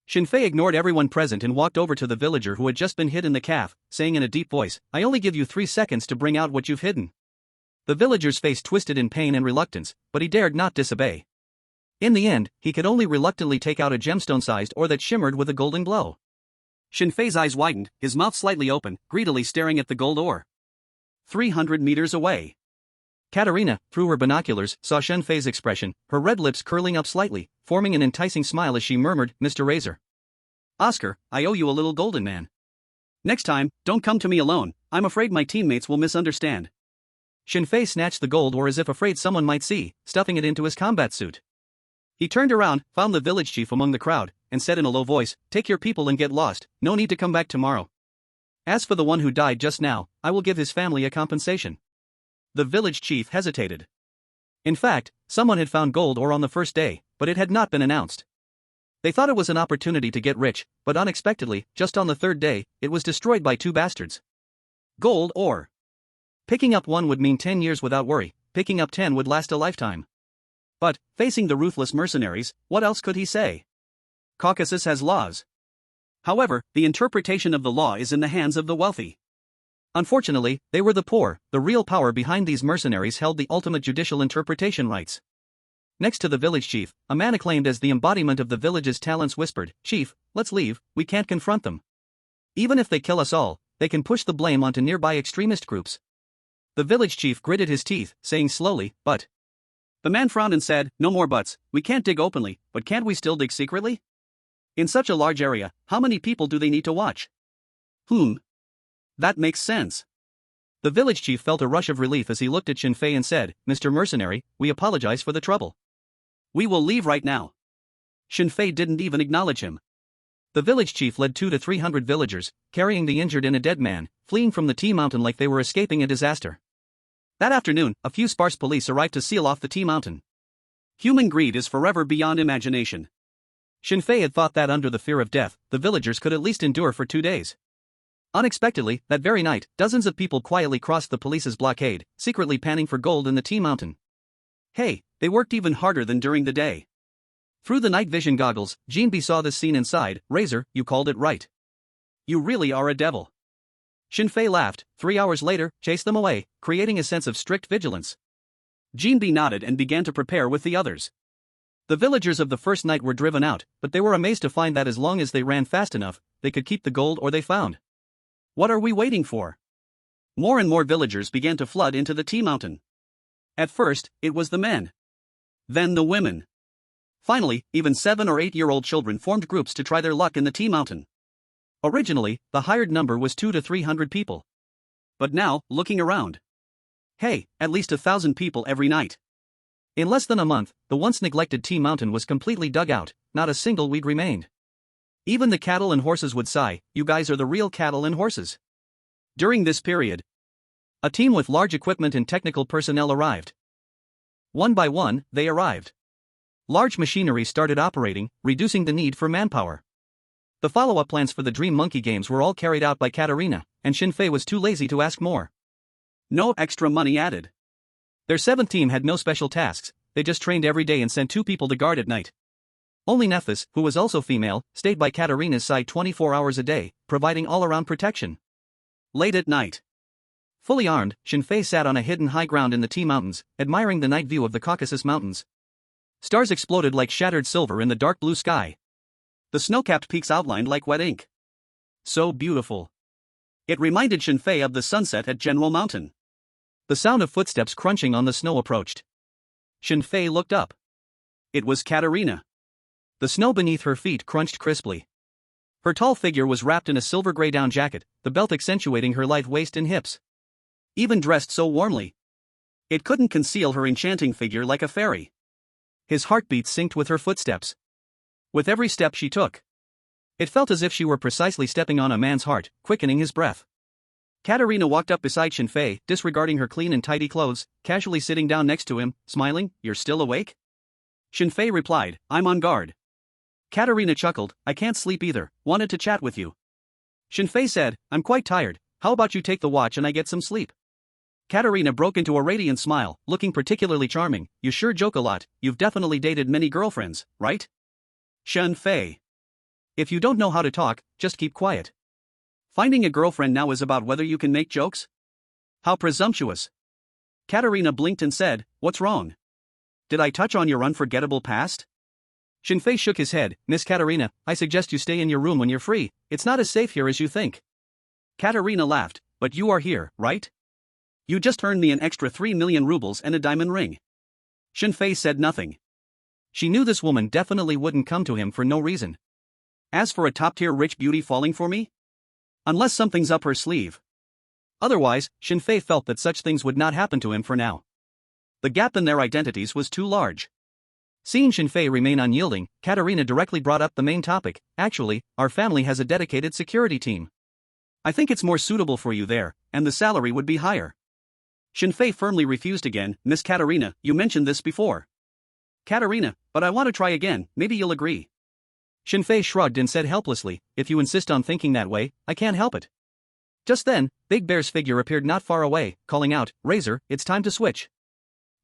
Speaker 1: Shinfei ignored everyone present and walked over to the villager who had just been hit in the calf, saying in a deep voice, "I only give you 3 seconds to bring out what you've hidden." The villager's face twisted in pain and reluctance, but he dared not disobey. In the end, he could only reluctantly take out a gemstone-sized ore that shimmered with a golden glow. Shinfei's eyes widened, his mouth slightly open, greedily staring at the gold ore. 300 meters away. Katerina, through her binoculars, saw Shinfei's expression, her red lips curling up slightly, forming an enticing smile as she murmured, "Mr. Razor. Oscar, I owe you a little golden man. Next time, don't come to me alone, I'm afraid my teammates will misunderstand." Shinfei snatched the gold ore as if afraid someone might see, stuffing it into his combat suit. He turned around, found the village chief among the crowd, and said in a low voice, "Take your people and get lost, no need to come back tomorrow, As for the one who died just now, I will give his family a compensation. The village chief hesitated. In fact, someone had found gold ore on the first day, but it had not been announced. They thought it was an opportunity to get rich, but unexpectedly, just on the third day, it was destroyed by two bastards. Gold ore. Picking up one would mean 10 years without worry, picking up 10 would last a lifetime. But, facing the ruthless mercenaries, what else could he say? Caucasus has laws. However, the interpretation of the law is in the hands of the wealthy. Unfortunately, they were the poor. The real power behind these mercenaries held the ultimate judicial interpretation rights. Next to the village chief, a man acclaimed as the embodiment of the village's talents whispered, "Chief, let's leave, we can't confront them. Even if they kill us all, they can push the blame onto nearby extremist groups." The village chief gritted his teeth, saying slowly, "But..." The man frowned and said, "No more buts, we can't dig openly, but can't we still dig secretly? In such a large area, how many people do they need to watch?" That makes sense. The village chief felt a rush of relief as he looked at Shinfei and said, "Mr. Mercenary, we apologize for the trouble. We will leave right now." Shinfei didn't even acknowledge him. The village chief led 200 to 300 villagers, carrying the injured and a dead man, fleeing from the Tea Mountain like they were escaping a disaster. That afternoon, a few sparse police arrived to seal off the Tea Mountain. Human greed is forever beyond imagination. Shinfei had thought that under the fear of death, the villagers could at least endure for 2 days. Unexpectedly, that very night, dozens of people quietly crossed the police's blockade, secretly panning for gold in the Tea Mountain. Hey, they worked even harder than during the day. Through the night vision goggles, Jinbi saw this scene inside. "Razor, you called it right. You really are a devil." Shinfei laughed. 3 hours later, chased them away, creating a sense of strict vigilance. Jinbi nodded and began to prepare with the others. The villagers of the first night were driven out, but they were amazed to find that as long as they ran fast enough, they could keep the gold ore they found. What are we waiting for? More and more villagers began to flood into the Tea Mountain. At first, it was the men. Then the women. Finally, even 7 or 8-year-old children formed groups to try their luck in the Tea Mountain. Originally, the hired number was 200 to 300 people. But now, looking around. Hey, at least 1,000 people every night. In less than a month, the once neglected Tea Mountain was completely dug out, not a single weed remained. Even the cattle and horses would sigh, "You guys are the real cattle and horses." During this period, a team with large equipment and technical personnel arrived. One by one, they arrived. Large machinery started operating, reducing the need for manpower. The follow-up plans for the Dream Monkey games were all carried out by Katarina, and Shinfei was too lazy to ask more. No extra money added. Their 7th team had no special tasks, they just trained every day and sent 2 people to guard at night. Only Nephthys, who was also female, stayed by Katarina's side 24 hours a day, providing all-around protection. Late at night. Fully armed, Shinfei sat on a hidden high ground in the Tea Mountains, admiring the night view of the Caucasus Mountains. Stars exploded like shattered silver in the dark blue sky. The snow-capped peaks outlined like wet ink. So beautiful. It reminded Shinfei of the sunset at General Mountain. The sound of footsteps crunching on the snow approached. Shinfei looked up. It was Katarina. The snow beneath her feet crunched crisply. Her tall figure was wrapped in a silver gray down jacket, the belt accentuating her lithe waist and hips. Even dressed so warmly, it couldn't conceal her enchanting figure like a fairy. His heartbeat synced with her footsteps. With every step she took, it felt as if she were precisely stepping on a man's heart, quickening his breath. Katarina walked up beside Shinfei, disregarding her clean and tidy clothes, casually sitting down next to him, smiling. "You're still awake?" Shinfei replied, "I'm on guard." Katarina chuckled, "I can't sleep either, wanted to chat with you." Shinfei said, "I'm quite tired, how about you take the watch and I get some sleep?" Katarina broke into a radiant smile, looking particularly charming. "You sure joke a lot, you've definitely dated many girlfriends, right?" Shinfei. "If you don't know how to talk, just keep quiet. Finding a girlfriend now is about whether you can make jokes? How presumptuous." Katarina blinked and said, "What's wrong? Did I touch on your unforgettable past?" Shinfei shook his head. "Miss Katarina, I suggest you stay in your room when you're free, it's not as safe here as you think." Katarina laughed, "But you are here, right? You just earned me an extra 3 million rubles and a diamond ring." Shinfei said nothing. She knew this woman definitely wouldn't come to him for no reason. As for a top-tier rich beauty falling for me? Unless something's up her sleeve. Otherwise, Shinfei felt that such things would not happen to him for now. The gap in their identities was too large. Seeing Shinfei remain unyielding, Katarina directly brought up the main topic. "Actually, our family has a dedicated security team." I think it's more suitable for you there, and the salary would be higher. Shinfei firmly refused again. Miss Katerina, you mentioned this before. Katerina, but I want to try again, maybe you'll agree. Shinfei shrugged and said helplessly, if you insist on thinking that way, I can't help it. Just then, Big Bear's figure appeared not far away, calling out, Razor, it's time to switch.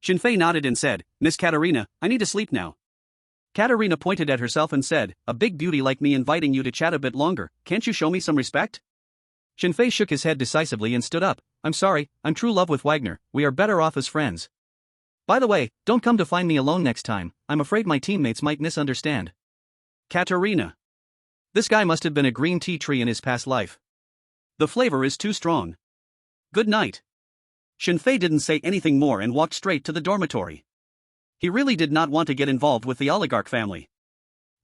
Speaker 1: Shinfei nodded and said, Miss Katerina, I need to sleep now. Katerina pointed at herself and said, a big beauty like me inviting you to chat a bit longer, can't you show me some respect? Shinfei shook his head decisively and stood up, I'm sorry, I'm true love with Wagner, we are better off as friends. By the way, don't come to find me alone next time, I'm afraid my teammates might misunderstand. Katerina. This guy must have been a green tea tree in his past life. The flavor is too strong. Good night. Shinfei didn't say anything more and walked straight to the dormitory. He really did not want to get involved with the oligarch family.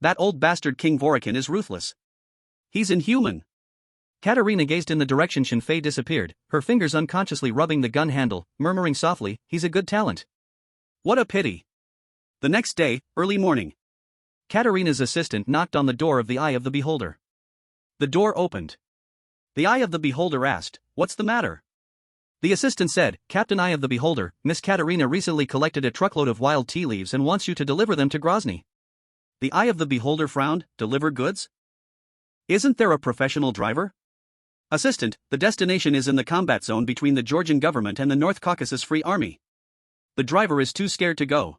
Speaker 1: That old bastard King Vorikin is ruthless. He's inhuman. Katerina gazed in the direction Shinfei disappeared, her fingers unconsciously rubbing the gun handle, murmuring softly, he's a good talent. What a pity. The next day, early morning. Katerina's assistant knocked on the door of the Eye of the Beholder. The door opened. The Eye of the Beholder asked, what's the matter? The assistant said, Captain Eye of the Beholder, Miss Katerina recently collected a truckload of wild tea leaves and wants you to deliver them to Grozny. The Eye of the Beholder frowned, deliver goods? Isn't there a professional driver? Assistant, the destination is in the combat zone between the Georgian government and the North Caucasus Free Army. The driver is too scared to go.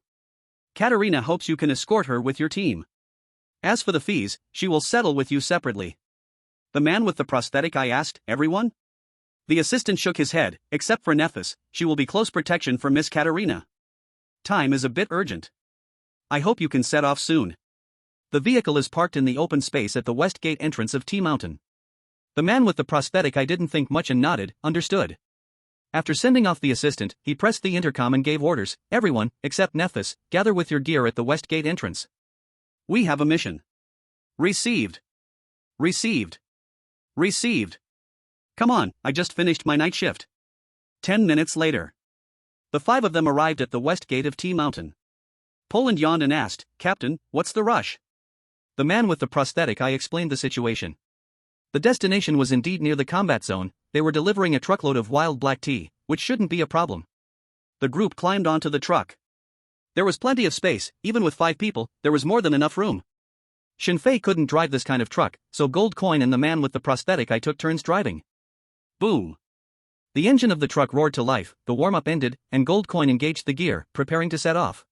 Speaker 1: Katerina hopes you can escort her with your team. As for the fees, she will settle with you separately. The man with the prosthetic eye asked, everyone? The assistant shook his head, except for Nephis, she will be close protection for Miss Katerina. Time is a bit urgent. I hope you can set off soon. The vehicle is parked in the open space at the west gate entrance of T Mountain. The man with the prosthetic eye didn't think much and nodded, understood. After sending off the assistant, he pressed the intercom and gave orders, everyone, except Nephis, gather with your gear at the west gate entrance. We have a mission. Received. Received. Received. Come on, I just finished my night shift. 10 minutes later. The 5 of them arrived at the west gate of T Mountain. Poland yawned and asked, Captain, what's the rush? The man with the prosthetic eye explained the situation. The destination was indeed near the combat zone, they were delivering a truckload of wild black tea, which shouldn't be a problem. The group climbed onto the truck. There was plenty of space, even with 5 people, there was more than enough room. Shinfei couldn't drive this kind of truck, so Gold Coin and the man with the prosthetic eye took turns driving. Boom! The engine of the truck roared to life, the warm-up ended, and Gold Coin engaged the gear, preparing to set off.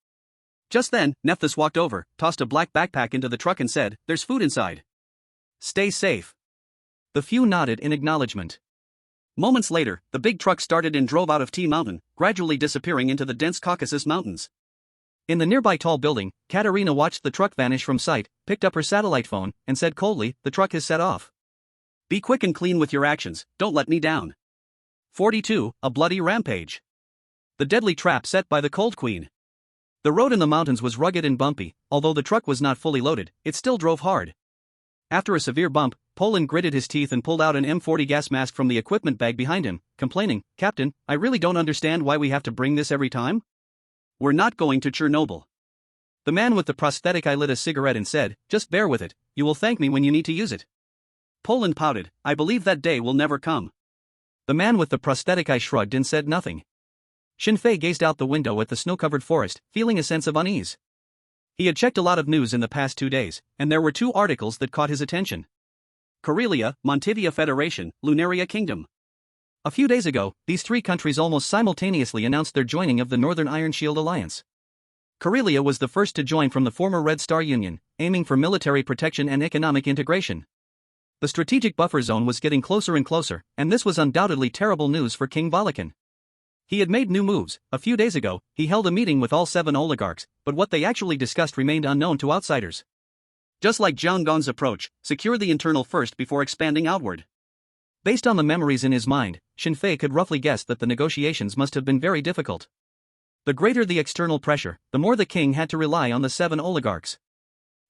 Speaker 1: Just then, Nephthys walked over, tossed a black backpack into the truck and said, there's food inside. Stay safe. The few nodded in acknowledgement. Moments later, the big truck started and drove out of T Mountain, gradually disappearing into the dense Caucasus Mountains. In the nearby tall building, Katerina watched the truck vanish from sight, picked up her satellite phone, and said coldly, the truck has set off. Be quick and clean with your actions, don't let me down. 42, a bloody rampage. The deadly trap set by the Cold Queen. The road in the mountains was rugged and bumpy, although the truck was not fully loaded, it still drove hard. After a severe bump, Poland gritted his teeth and pulled out an M40 gas mask from the equipment bag behind him, complaining, Captain, I really don't understand why we have to bring this every time. We're not going to Chernobyl. The man with the prosthetic eye lit a cigarette and said, just bear with it, you will thank me when you need to use it. Poland pouted, I believe that day will never come. The man with the prosthetic eye shrugged and said nothing. Shinfei gazed out the window at the snow-covered forest, feeling a sense of unease. He had checked a lot of news in the past 2 days, and there were 2 articles that caught his attention. Karelia, Montivia Federation, Lunaria Kingdom. A few days ago, these 3 countries almost simultaneously announced their joining of the Northern Iron Shield Alliance. Karelia was the first to join from the former Red Star Union, aiming for military protection and economic integration. The strategic buffer zone was getting closer and closer, and this was undoubtedly terrible news for King Valikan. He had made new moves. A few days ago, he held a meeting with all 7 oligarchs, but what they actually discussed remained unknown to outsiders. Just like Jiang Gong's approach, secure the internal first before expanding outward. Based on the memories in his mind, Shinfei could roughly guess that the negotiations must have been very difficult. The greater the external pressure, the more the king had to rely on the 7 oligarchs.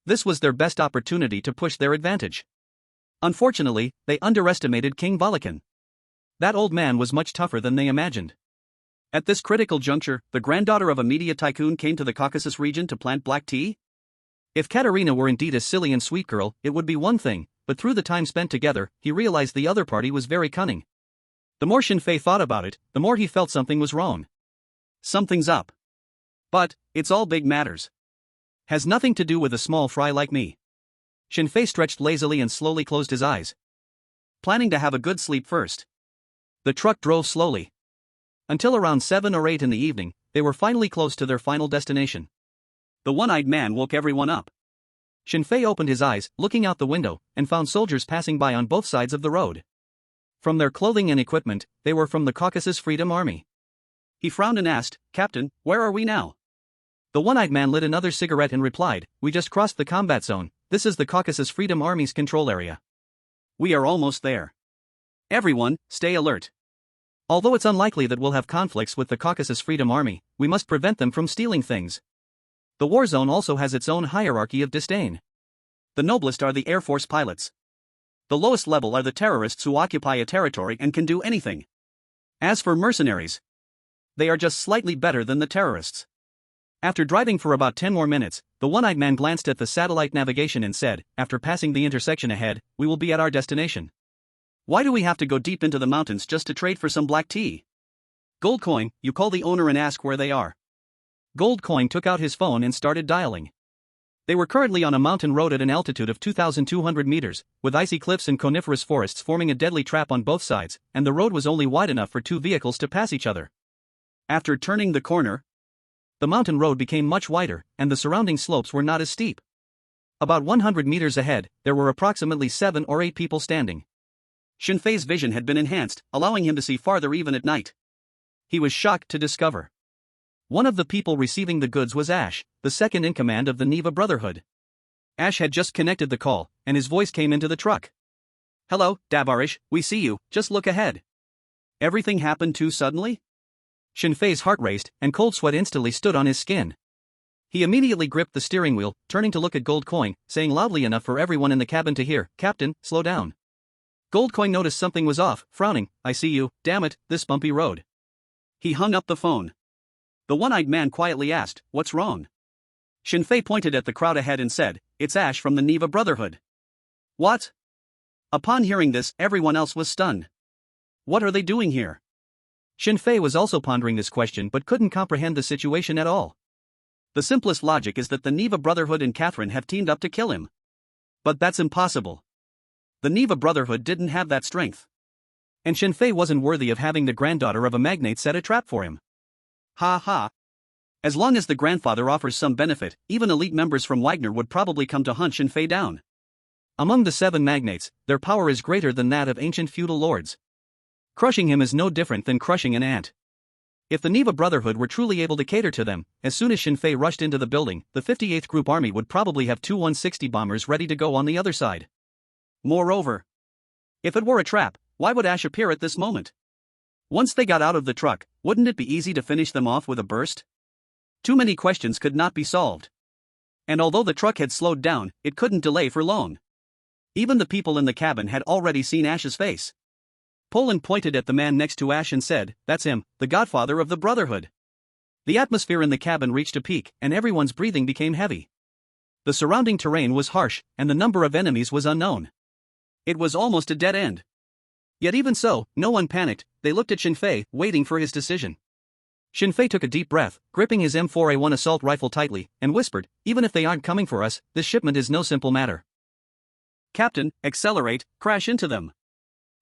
Speaker 1: This was their best opportunity to push their advantage. Unfortunately, they underestimated King Valikan. That old man was much tougher than they imagined. At this critical juncture, the granddaughter of a media tycoon came to the Caucasus region to plant black tea? If Katerina were indeed a silly and sweet girl, it would be one thing, but through the time spent together, he realized the other party was very cunning. The more Shinfei thought about it, the more he felt something was wrong. Something's up. But, it's all big matters. Has nothing to do with a small fry like me. Shinfei stretched lazily and slowly closed his eyes, planning to have a good sleep first. The truck drove slowly. Until around 7 or 8 in the evening, they were finally close to their final destination. The one-eyed man woke everyone up. Shinfei opened his eyes, looking out the window, and found soldiers passing by on both sides of the road. From their clothing and equipment, they were from the Caucasus Freedom Army. He frowned and asked, "Captain, where are we now?" The one-eyed man lit another cigarette and replied, "We just crossed the combat zone. This is the Caucasus Freedom Army's control area. We are almost there. Everyone, stay alert. Although it's unlikely that we'll have conflicts with the Caucasus Freedom Army, we must prevent them from stealing things. The war zone also has its own hierarchy of disdain. The noblest are the Air Force pilots. The lowest level are the terrorists who occupy a territory and can do anything. As for mercenaries, they are just slightly better than the terrorists." After driving for about 10 more minutes, the one-eyed man glanced at the satellite navigation and said, after passing the intersection ahead, "We will be at our destination. Why do we have to go deep into the mountains just to trade for some black tea? Gold Coin, you call the owner and ask where they are." Gold Coin took out his phone and started dialing. They were currently on a mountain road at an altitude of 2,200 meters, with icy cliffs and coniferous forests forming a deadly trap on both sides, and the road was only wide enough for 2 vehicles to pass each other. After turning the corner, the mountain road became much wider, and the surrounding slopes were not as steep. About 100 meters ahead, there were approximately 7 or 8 people standing. Shinfei's vision had been enhanced, allowing him to see farther even at night. He was shocked to discover one of the people receiving the goods was Ash, the second in command of the Neva Brotherhood. Ash had just connected the call, and his voice came into the truck. "Hello, Dabarish, we see you, just look ahead." Everything happened too suddenly? Shinfei's heart raced, and cold sweat instantly stood on his skin. He immediately gripped the steering wheel, turning to look at Gold Coin, saying loudly enough for everyone in the cabin to hear, "Captain, slow down." Gold Coin noticed something was off, frowning, "I see you, damn it, this bumpy road." He hung up the phone. The one-eyed man quietly asked, "What's wrong?" Shinfei pointed at the crowd ahead and said, "It's Ash from the Neva Brotherhood." "What?" Upon hearing this, everyone else was stunned. What are they doing here? Shinfei was also pondering this question but couldn't comprehend the situation at all. The simplest logic is that the Neva Brotherhood and Catherine have teamed up to kill him. But that's impossible. The Neva Brotherhood didn't have that strength. And Shinfei wasn't worthy of having the granddaughter of a magnate set a trap for him. Ha ha. As long as the grandfather offers some benefit, even elite members from Wagner would probably come to hunt Shinfei down. Among the 7 magnates, their power is greater than that of ancient feudal lords. Crushing him is no different than crushing an ant. If the Neva Brotherhood were truly able to cater to them, as soon as Shinfei rushed into the building, the 58th Group Army would probably have 2 160 bombers ready to go on the other side. Moreover, if it were a trap, why would Ash appear at this moment? Once they got out of the truck, wouldn't it be easy to finish them off with a burst? Too many questions could not be solved. And although the truck had slowed down, it couldn't delay for long. Even the people in the cabin had already seen Ash's face. Poland pointed at the man next to Ash and said, "That's him, the godfather of the Brotherhood." The atmosphere in the cabin reached a peak, and everyone's breathing became heavy. The surrounding terrain was harsh, and the number of enemies was unknown. It was almost a dead end. Yet even so, no one panicked. They looked at Shinfei, waiting for his decision. Shinfei took a deep breath, gripping his M4A1 assault rifle tightly, and whispered, "Even if they aren't coming for us, this shipment is no simple matter. Captain, accelerate, crash into them.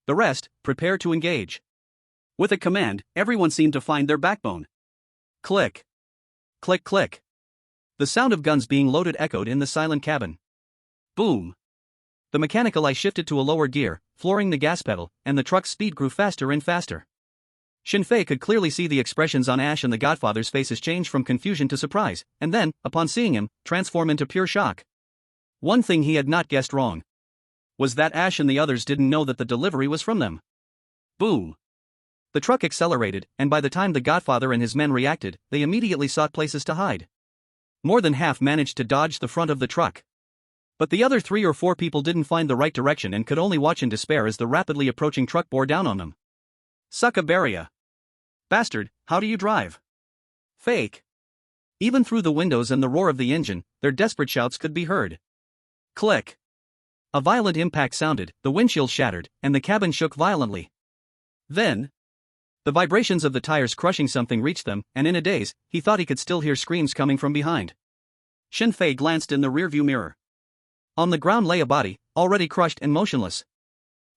Speaker 1: The rest, prepare to engage." With a command, everyone seemed to find their backbone. Click. Click click. The sound of guns being loaded echoed in the silent cabin. Boom. The mechanical eye shifted to a lower gear, flooring the gas pedal, and the truck's speed grew faster and faster. Shinfei could clearly see the expressions on Ash and the Godfather's faces change from confusion to surprise, and then, upon seeing him, transform into pure shock. One thing he had not guessed wrong was that Ash and the others didn't know that the delivery was from them. Boom. The truck accelerated, and by the time the Godfather and his men reacted, they immediately sought places to hide. More than half managed to dodge the front of the truck. But the other 3 or 4 people didn't find the right direction and could only watch in despair as the rapidly approaching truck bore down on them. Suckabaria. Bastard, how do you drive? Fake. Even through the windows and the roar of the engine, their desperate shouts could be heard. Click. A violent impact sounded, the windshield shattered, and the cabin shook violently. Then, the vibrations of the tires crushing something reached them, and in a daze, he thought he could still hear screams coming from behind. Shin Fei glanced in the rearview mirror. On the ground lay a body, already crushed and motionless.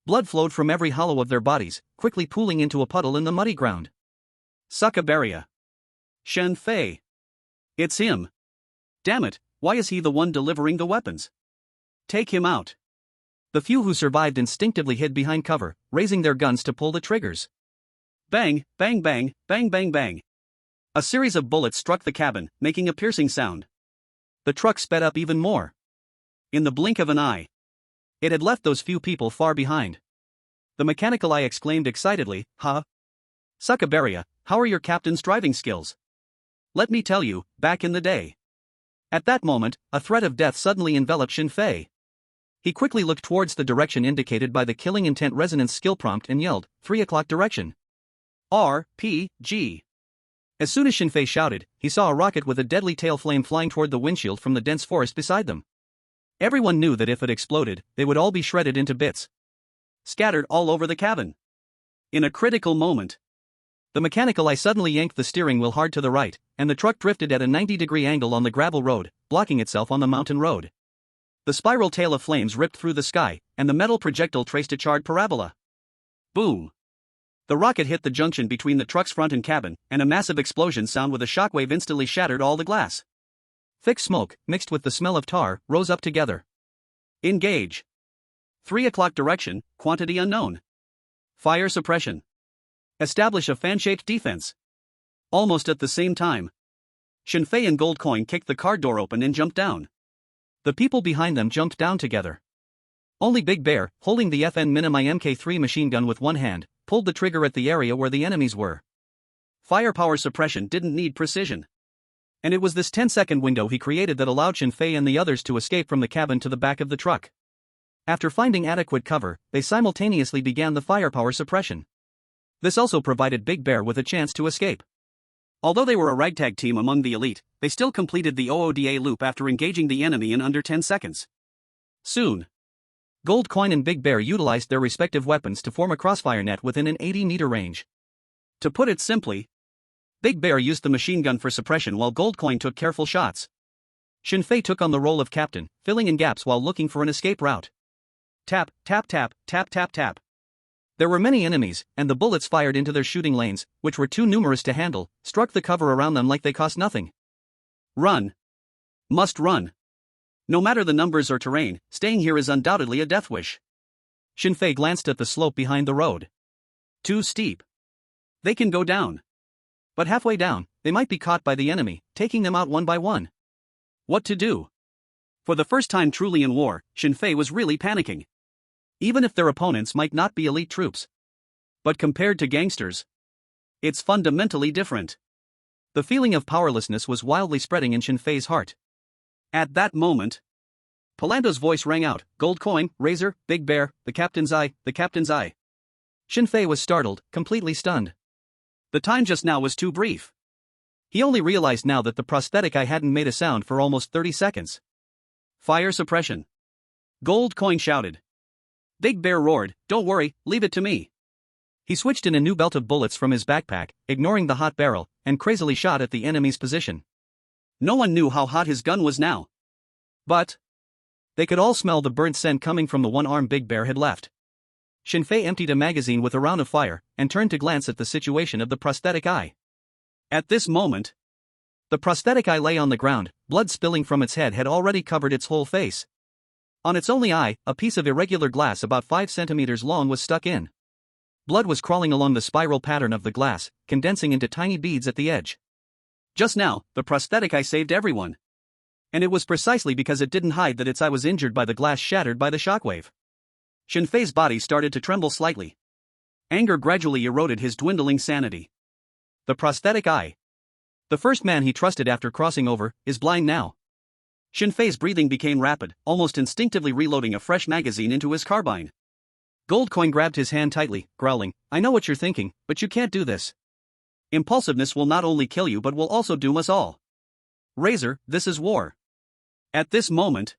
Speaker 1: Blood flowed from every hollow of their bodies, quickly pooling into a puddle in the muddy ground. Sakaberia. Shin Fei. It's him. Damn it, why is he the one delivering the weapons? Take him out. The few who survived instinctively hid behind cover, raising their guns to pull the triggers. Bang, bang, bang, bang, bang, bang. A series of bullets struck the cabin, making a piercing sound. The truck sped up even more. In the blink of an eye, it had left those few people far behind. The mechanical eye exclaimed excitedly, "Huh? Sakaberia, how are your captain's driving skills? Let me tell you, back in the day." At that moment, a threat of death suddenly enveloped Shin Fei. He quickly looked towards the direction indicated by the killing intent resonance skill prompt and yelled, 3 o'clock direction. RPG. As soon as Shin Fei shouted, he saw a rocket with a deadly tail flame flying toward the windshield from the dense forest beside them. Everyone knew that if it exploded, they would all be shredded into bits, scattered all over the cabin. In a critical moment, the mechanical eye suddenly yanked the steering wheel hard to the right, and the truck drifted at a 90-degree angle on the gravel road, blocking itself on the mountain road. The spiral tail of flames ripped through the sky, and the metal projectile traced a charred parabola. Boom! The rocket hit the junction between the truck's front and cabin, and a massive explosion sound with a shockwave instantly shattered all the glass. Thick smoke, mixed with the smell of tar, rose up together. Engage. 3 o'clock direction, quantity unknown. Fire suppression. Establish a fan-shaped defense. Almost at the same time, Shin Fei and Gold Coin kicked the car door open and jumped down. The people behind them jumped down together. Only Big Bear, holding the FN Minimi Mk3 machine gun with one hand, pulled the trigger at the area where the enemies were. Firepower suppression didn't need precision. And it was this 10-second window he created that allowed Shin Fei and the others to escape from the cabin to the back of the truck. After finding adequate cover, they simultaneously began the firepower suppression. This also provided Big Bear with a chance to escape. Although they were a ragtag team among the elite, they still completed the OODA loop after engaging the enemy in under 10 seconds. Soon, Gold Coin and Big Bear utilized their respective weapons to form a crossfire net within an 80-meter range. To put it simply, Big Bear used the machine gun for suppression while Gold Coin took careful shots. Shin Fei took on the role of captain, filling in gaps while looking for an escape route. Tap, tap, tap, tap, tap, tap. There were many enemies, and the bullets fired into their shooting lanes, which were too numerous to handle, struck the cover around them like they cost nothing. Run. Must run. No matter the numbers or terrain, staying here is undoubtedly a death wish. Shin Fei glanced at the slope behind the road. Too steep. They can go down. But halfway down, they might be caught by the enemy, taking them out one by one. What to do? For the first time truly in war, Shin Fei was really panicking. Even if their opponents might not be elite troops. But compared to gangsters, it's fundamentally different. The feeling of powerlessness was wildly spreading in Shin Fei's heart. At that moment, Palando's voice rang out, "Gold Coin, Razor, Big Bear, the captain's eye, the captain's eye." Shin Fei was startled, completely stunned. The time just now was too brief. He only realized now that the prosthetic eye hadn't made a sound for almost 30 seconds. Fire suppression. Gold Coin shouted. Big Bear roared, "Don't worry, leave it to me." He switched in a new belt of bullets from his backpack, ignoring the hot barrel, and crazily shot at the enemy's position. No one knew how hot his gun was now. But they could all smell the burnt scent coming from the one arm Big Bear had left. Shin Fei emptied a magazine with a round of fire, and turned to glance at the situation of the prosthetic eye. At this moment, the prosthetic eye lay on the ground, blood spilling from its head had already covered its whole face. On its only eye, a piece of irregular glass about 5 centimeters long was stuck in. Blood was crawling along the spiral pattern of the glass, condensing into tiny beads at the edge. Just now, the prosthetic eye saved everyone. And it was precisely because it didn't hide that its eye was injured by the glass shattered by the shockwave. Shin Fei's body started to tremble slightly. Anger gradually eroded his dwindling sanity. The prosthetic eye, the first man he trusted after crossing over, is blind now. Shin Fei's breathing became rapid, almost instinctively reloading a fresh magazine into his carbine. Gold Coin grabbed his hand tightly, growling, "I know what you're thinking, but you can't do this. Impulsiveness will not only kill you but will also doom us all. Razor, this is war." At this moment,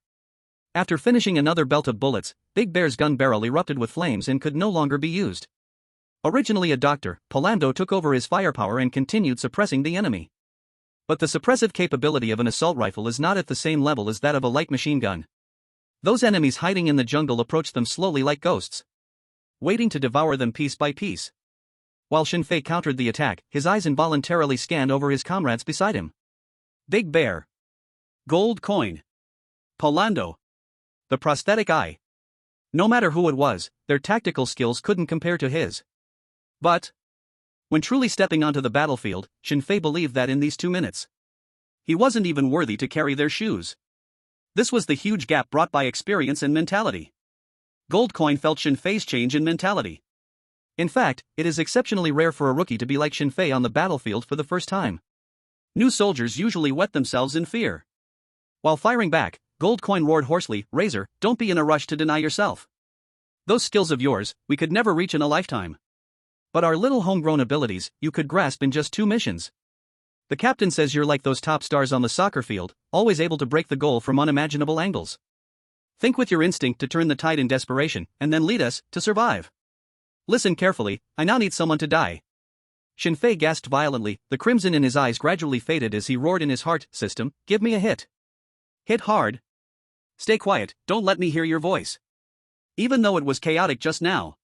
Speaker 1: After finishing another belt of bullets, Big Bear's gun barrel erupted with flames and could no longer be used. Originally a doctor, Polando took over his firepower and continued suppressing the enemy. But the suppressive capability of an assault rifle is not at the same level as that of a light machine gun. Those enemies hiding in the jungle approached them slowly like ghosts, waiting to devour them piece by piece. While Shinfei countered the attack, his eyes involuntarily scanned over his comrades beside him. Big Bear. Gold coin. Polando. The prosthetic eye. No matter who it was, their tactical skills couldn't compare to his. But when truly stepping onto the battlefield, Shinfei believed that in these 2 minutes, he wasn't even worthy to carry their shoes. This was the huge gap brought by experience and mentality. Goldcoin felt Shinfei's change in mentality. In fact, it is exceptionally rare for a rookie to be like Shinfei on the battlefield for the first time. New soldiers usually wet themselves in fear. While firing back, Goldcoin roared hoarsely, "Razor, don't be in a rush to deny yourself. Those skills of yours, we could never reach in a lifetime. But our little homegrown abilities, you could grasp in just 2 missions. The captain says you're like those top stars on the soccer field, always able to break the goal from unimaginable angles. Think with your instinct to turn the tide in desperation, and then lead us to survive. Listen carefully, I now need someone to die." Shinfei gasped violently, the crimson in his eyes gradually faded as he roared in his heart, "System, give me a hit. Hit hard. Stay quiet, don't let me hear your voice." Even though it was chaotic just now.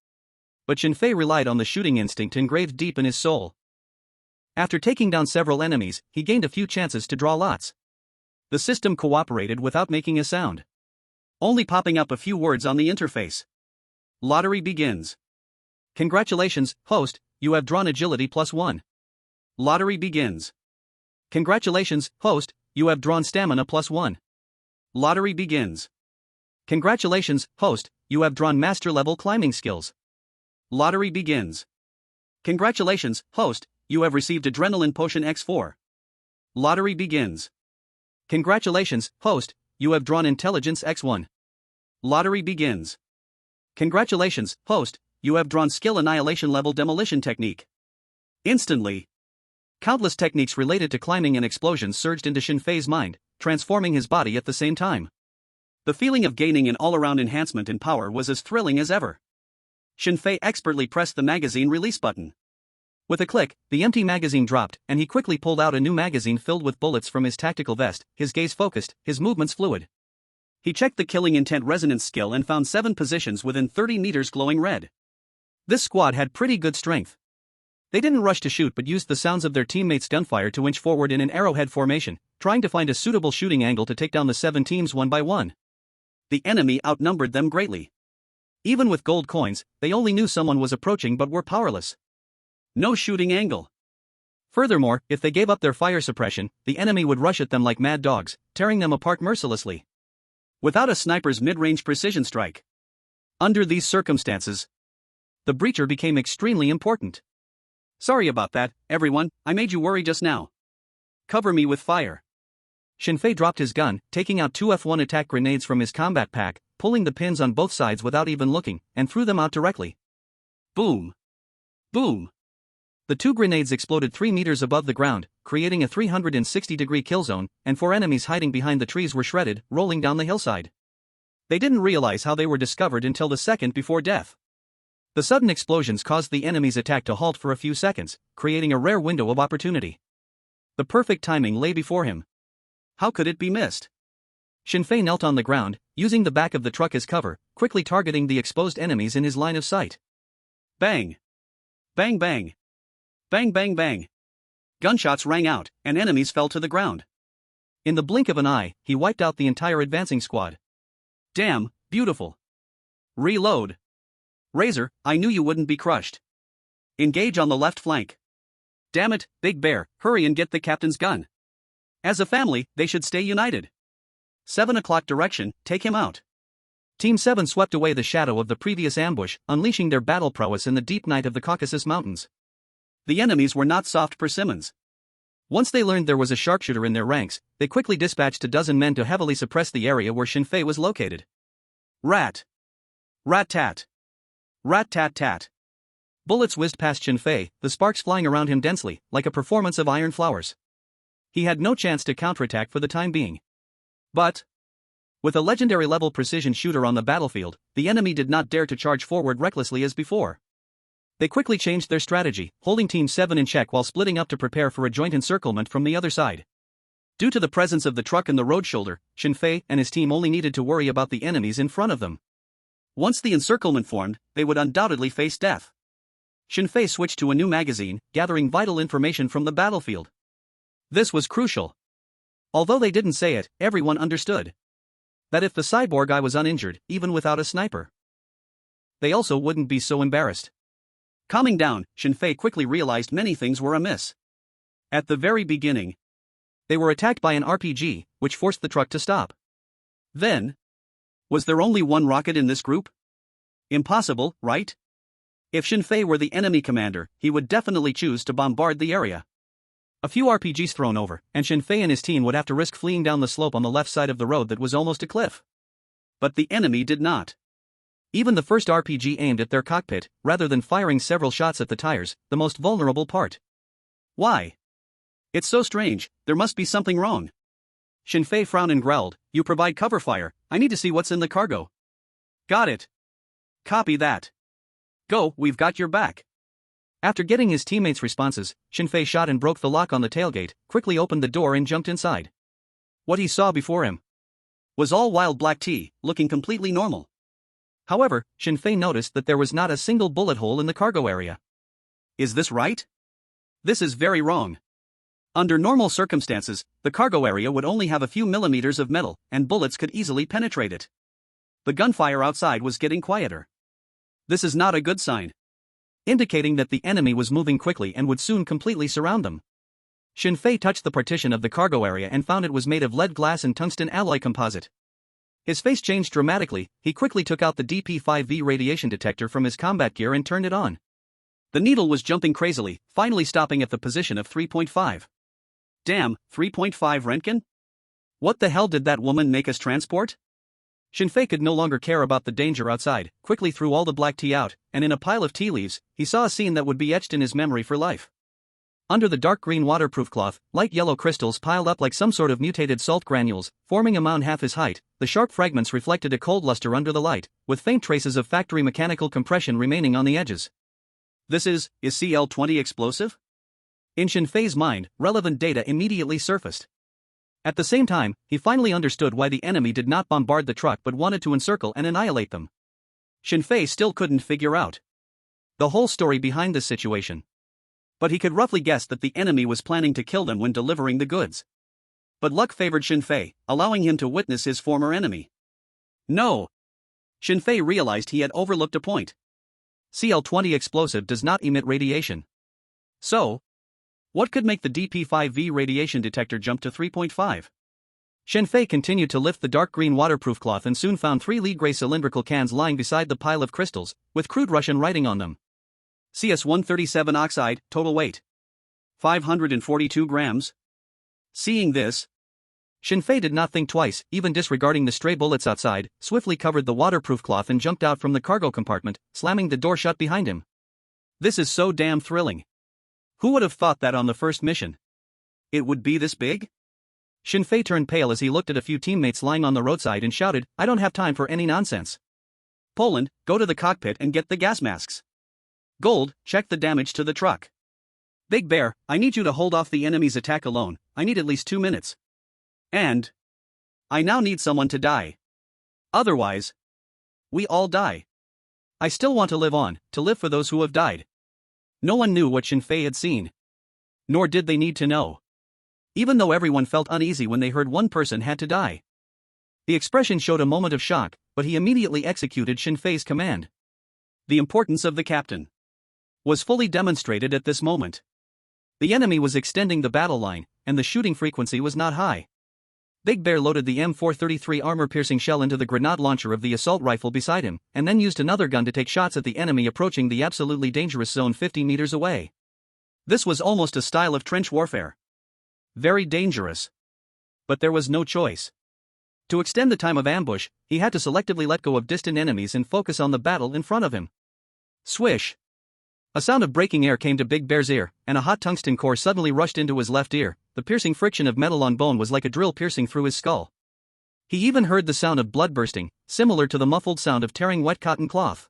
Speaker 1: But Shinfei relied on the shooting instinct engraved deep in his soul. After taking down several enemies, he gained a few chances to draw lots. The system cooperated without making a sound, only popping up a few words on the interface. Lottery begins. Congratulations, host, you have drawn agility +1. Lottery begins. Congratulations, host, you have drawn stamina +1. Lottery begins. Congratulations, host, you have drawn master level climbing skills. Lottery begins. Congratulations, host, you have received Adrenaline Potion X4. Lottery begins. Congratulations, host, you have drawn Intelligence X1. Lottery begins. Congratulations, host, you have drawn Skill Annihilation Level Demolition Technique. Instantly, countless techniques related to climbing and explosions surged into Shinfei's mind, transforming his body at the same time. The feeling of gaining an all-around enhancement in power was as thrilling as ever. Shinfei expertly pressed the magazine release button. With a click, the empty magazine dropped, and he quickly pulled out a new magazine filled with bullets from his tactical vest, his gaze focused, his movements fluid. He checked the killing intent resonance skill and found 7 positions within 30 meters glowing red. This squad had pretty good strength. They didn't rush to shoot but used the sounds of their teammates' gunfire to inch forward in an arrowhead formation, trying to find a suitable shooting angle to take down the 7 teams one by one. The enemy outnumbered them greatly. Even with gold coins, they only knew someone was approaching but were powerless. No shooting angle. Furthermore, if they gave up their fire suppression, the enemy would rush at them like mad dogs, tearing them apart mercilessly. Without a sniper's mid-range precision strike. Under these circumstances, the breacher became extremely important. Sorry about that, everyone, I made you worry just now. Cover me with fire. Shinfei dropped his gun, taking out 2 F1 attack grenades from his combat pack, pulling the pins on both sides without even looking, and threw them out directly. Boom. Boom. The 2 grenades exploded 3 meters above the ground, creating a 360-degree kill zone, and 4 enemies hiding behind the trees were shredded, rolling down the hillside. They didn't realize how they were discovered until the second before death. The sudden explosions caused the enemy's attack to halt for a few seconds, creating a rare window of opportunity. The perfect timing lay before him. How could it be missed? Shinfei knelt on the ground, using the back of the truck as cover, quickly targeting the exposed enemies in his line of sight. Bang! Bang bang! Bang bang bang! Gunshots rang out, and enemies fell to the ground. In the blink of an eye, he wiped out the entire advancing squad. Damn, beautiful. Reload. Razor, I knew you wouldn't be crushed. Engage on the left flank. Damn it, Big Bear, hurry and get the captain's gun. As a family, they should stay united. 7 o'clock direction, take him out. Team 7 swept away the shadow of the previous ambush, unleashing their battle prowess in the deep night of the Caucasus Mountains. The enemies were not soft persimmons. Once they learned there was a sharpshooter in their ranks, they quickly dispatched a dozen men to heavily suppress the area where Shinfei was located. Rat. Rat-tat. Rat-tat-tat. Bullets whizzed past Shinfei, the sparks flying around him densely, like a performance of iron flowers. He had no chance to counterattack for the time being. But With a legendary-level precision shooter on the battlefield, the enemy did not dare to charge forward recklessly as before. They quickly changed their strategy, holding Team 7 in check while splitting up to prepare for a joint encirclement from the other side. Due to the presence of the truck in the road shoulder, Shinfei and his team only needed to worry about the enemies in front of them. Once the encirclement formed, they would undoubtedly face death. Shinfei switched to a new magazine, gathering vital information from the battlefield. This was crucial. Although they didn't say it, everyone understood that if the cyborg guy was uninjured, even without a sniper, they also wouldn't be so embarrassed. Calming down, Shinfei quickly realized many things were amiss. At the very beginning, they were attacked by an RPG, which forced the truck to stop. Then, was there only one rocket in this group? Impossible, right? If Shinfei were the enemy commander, he would definitely choose to bombard the area. A few RPGs thrown over, and Shinfei and his team would have to risk fleeing down the slope on the left side of the road that was almost a cliff. But the enemy did not. Even the first RPG aimed at their cockpit, rather than firing several shots at the tires, the most vulnerable part. Why? It's so strange, there must be something wrong. Shinfei frowned and growled, "You provide cover fire, I need to see what's in the cargo." "Got it. Copy that. Go, we've got your back." After getting his teammates' responses, Shinfei shot and broke the lock on the tailgate, quickly opened the door and jumped inside. What he saw before him was all wild black tea, looking completely normal. However, Shinfei noticed that there was not a single bullet hole in the cargo area. Is this right? This is very wrong. Under normal circumstances, the cargo area would only have a few millimeters of metal, and bullets could easily penetrate it. The gunfire outside was getting quieter. This is not a good sign, indicating that the enemy was moving quickly and would soon completely surround them. Shinfei touched the partition of the cargo area and found it was made of lead glass and tungsten alloy composite. His face changed dramatically. He quickly took out the DP-5V radiation detector from his combat gear and turned it on. The needle was jumping crazily, finally stopping at the position of 3.5. Damn, 3.5 Röntgen? What the hell did that woman make us transport? Shinfei could no longer care about the danger outside, quickly threw all the black tea out, and in a pile of tea leaves, he saw a scene that would be etched in his memory for life. Under the dark green waterproof cloth, light yellow crystals piled up like some sort of mutated salt granules, forming a mound half his height. The sharp fragments reflected a cold luster under the light, with faint traces of factory mechanical compression remaining on the edges. This is CL-20 explosive? In Shinfei's mind, relevant data immediately surfaced. At the same time, he finally understood why the enemy did not bombard the truck but wanted to encircle and annihilate them. Shinfei still couldn't figure out the whole story behind this situation, but he could roughly guess that the enemy was planning to kill them when delivering the goods. But luck favored Shinfei, allowing him to witness his former enemy. No! Shinfei realized he had overlooked a point. CL-20 explosive does not emit radiation. So, what could make the DP-5V radiation detector jump to 3.5? Shinfei continued to lift the dark green waterproof cloth and soon found 3 lead gray cylindrical cans lying beside the pile of crystals, with crude Russian writing on them. CS-137 oxide, total weight 542 grams. Seeing this, Shinfei did not think twice, even disregarding the stray bullets outside, swiftly covered the waterproof cloth and jumped out from the cargo compartment, slamming the door shut behind him. This is so damn thrilling. Who would have thought that on the first mission it would be this big? Shinfei turned pale as he looked at a few teammates lying on the roadside and shouted, "I don't have time for any nonsense. Poland, go to the cockpit and get the gas masks. Gold, check the damage to the truck. Big Bear, I need you to hold off the enemy's attack alone. I need at least 2 minutes. And I now need someone to die. Otherwise, we all die. I still want to live on, to live for those who have died." No one knew what Shinfei had seen. Nor did they need to know. Even though everyone felt uneasy when they heard one person had to die. The expression showed a moment of shock, but he immediately executed Shinfei's command. The importance of the captain was fully demonstrated at this moment. The enemy was extending the battle line, and the shooting frequency was not high. Big Bear loaded the M433 armor-piercing shell into the grenade launcher of the assault rifle beside him, and then used another gun to take shots at the enemy approaching the absolutely dangerous zone 50 meters away. This was almost a style of trench warfare. Very dangerous. But there was no choice. To extend the time of ambush, he had to selectively let go of distant enemies and focus on the battle in front of him. Swish! A sound of breaking air came to Big Bear's ear, and a hot tungsten core suddenly rushed into his left ear. The piercing friction of metal on bone was like a drill piercing through his skull. He even heard the sound of blood bursting, similar to the muffled sound of tearing wet cotton cloth.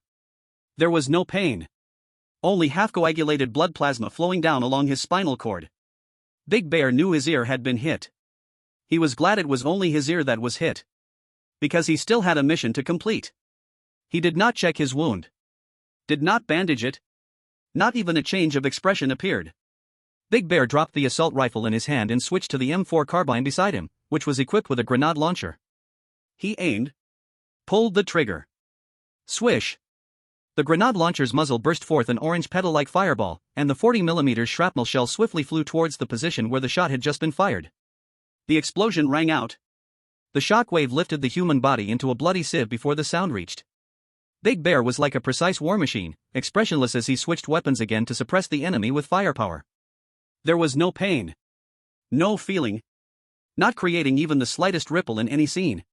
Speaker 1: There was no pain. Only half-coagulated blood plasma flowing down along his spinal cord. Big Bear knew his ear had been hit. He was glad it was only his ear that was hit. Because he still had a mission to complete. He did not check his wound. Did not bandage it. Not even a change of expression appeared. Big Bear dropped the assault rifle in his hand and switched to the M4 carbine beside him, which was equipped with a grenade launcher. He aimed. Pulled the trigger. Swish. The grenade launcher's muzzle burst forth an orange petal-like fireball, and the 40mm shrapnel shell swiftly flew towards the position where the shot had just been fired. The explosion rang out. The shockwave lifted the human body into a bloody sieve before the sound reached. Big Bear was like a precise war machine, expressionless as he switched weapons again to suppress the enemy with firepower. There was no pain. No feeling. Not creating even the slightest ripple in any scene.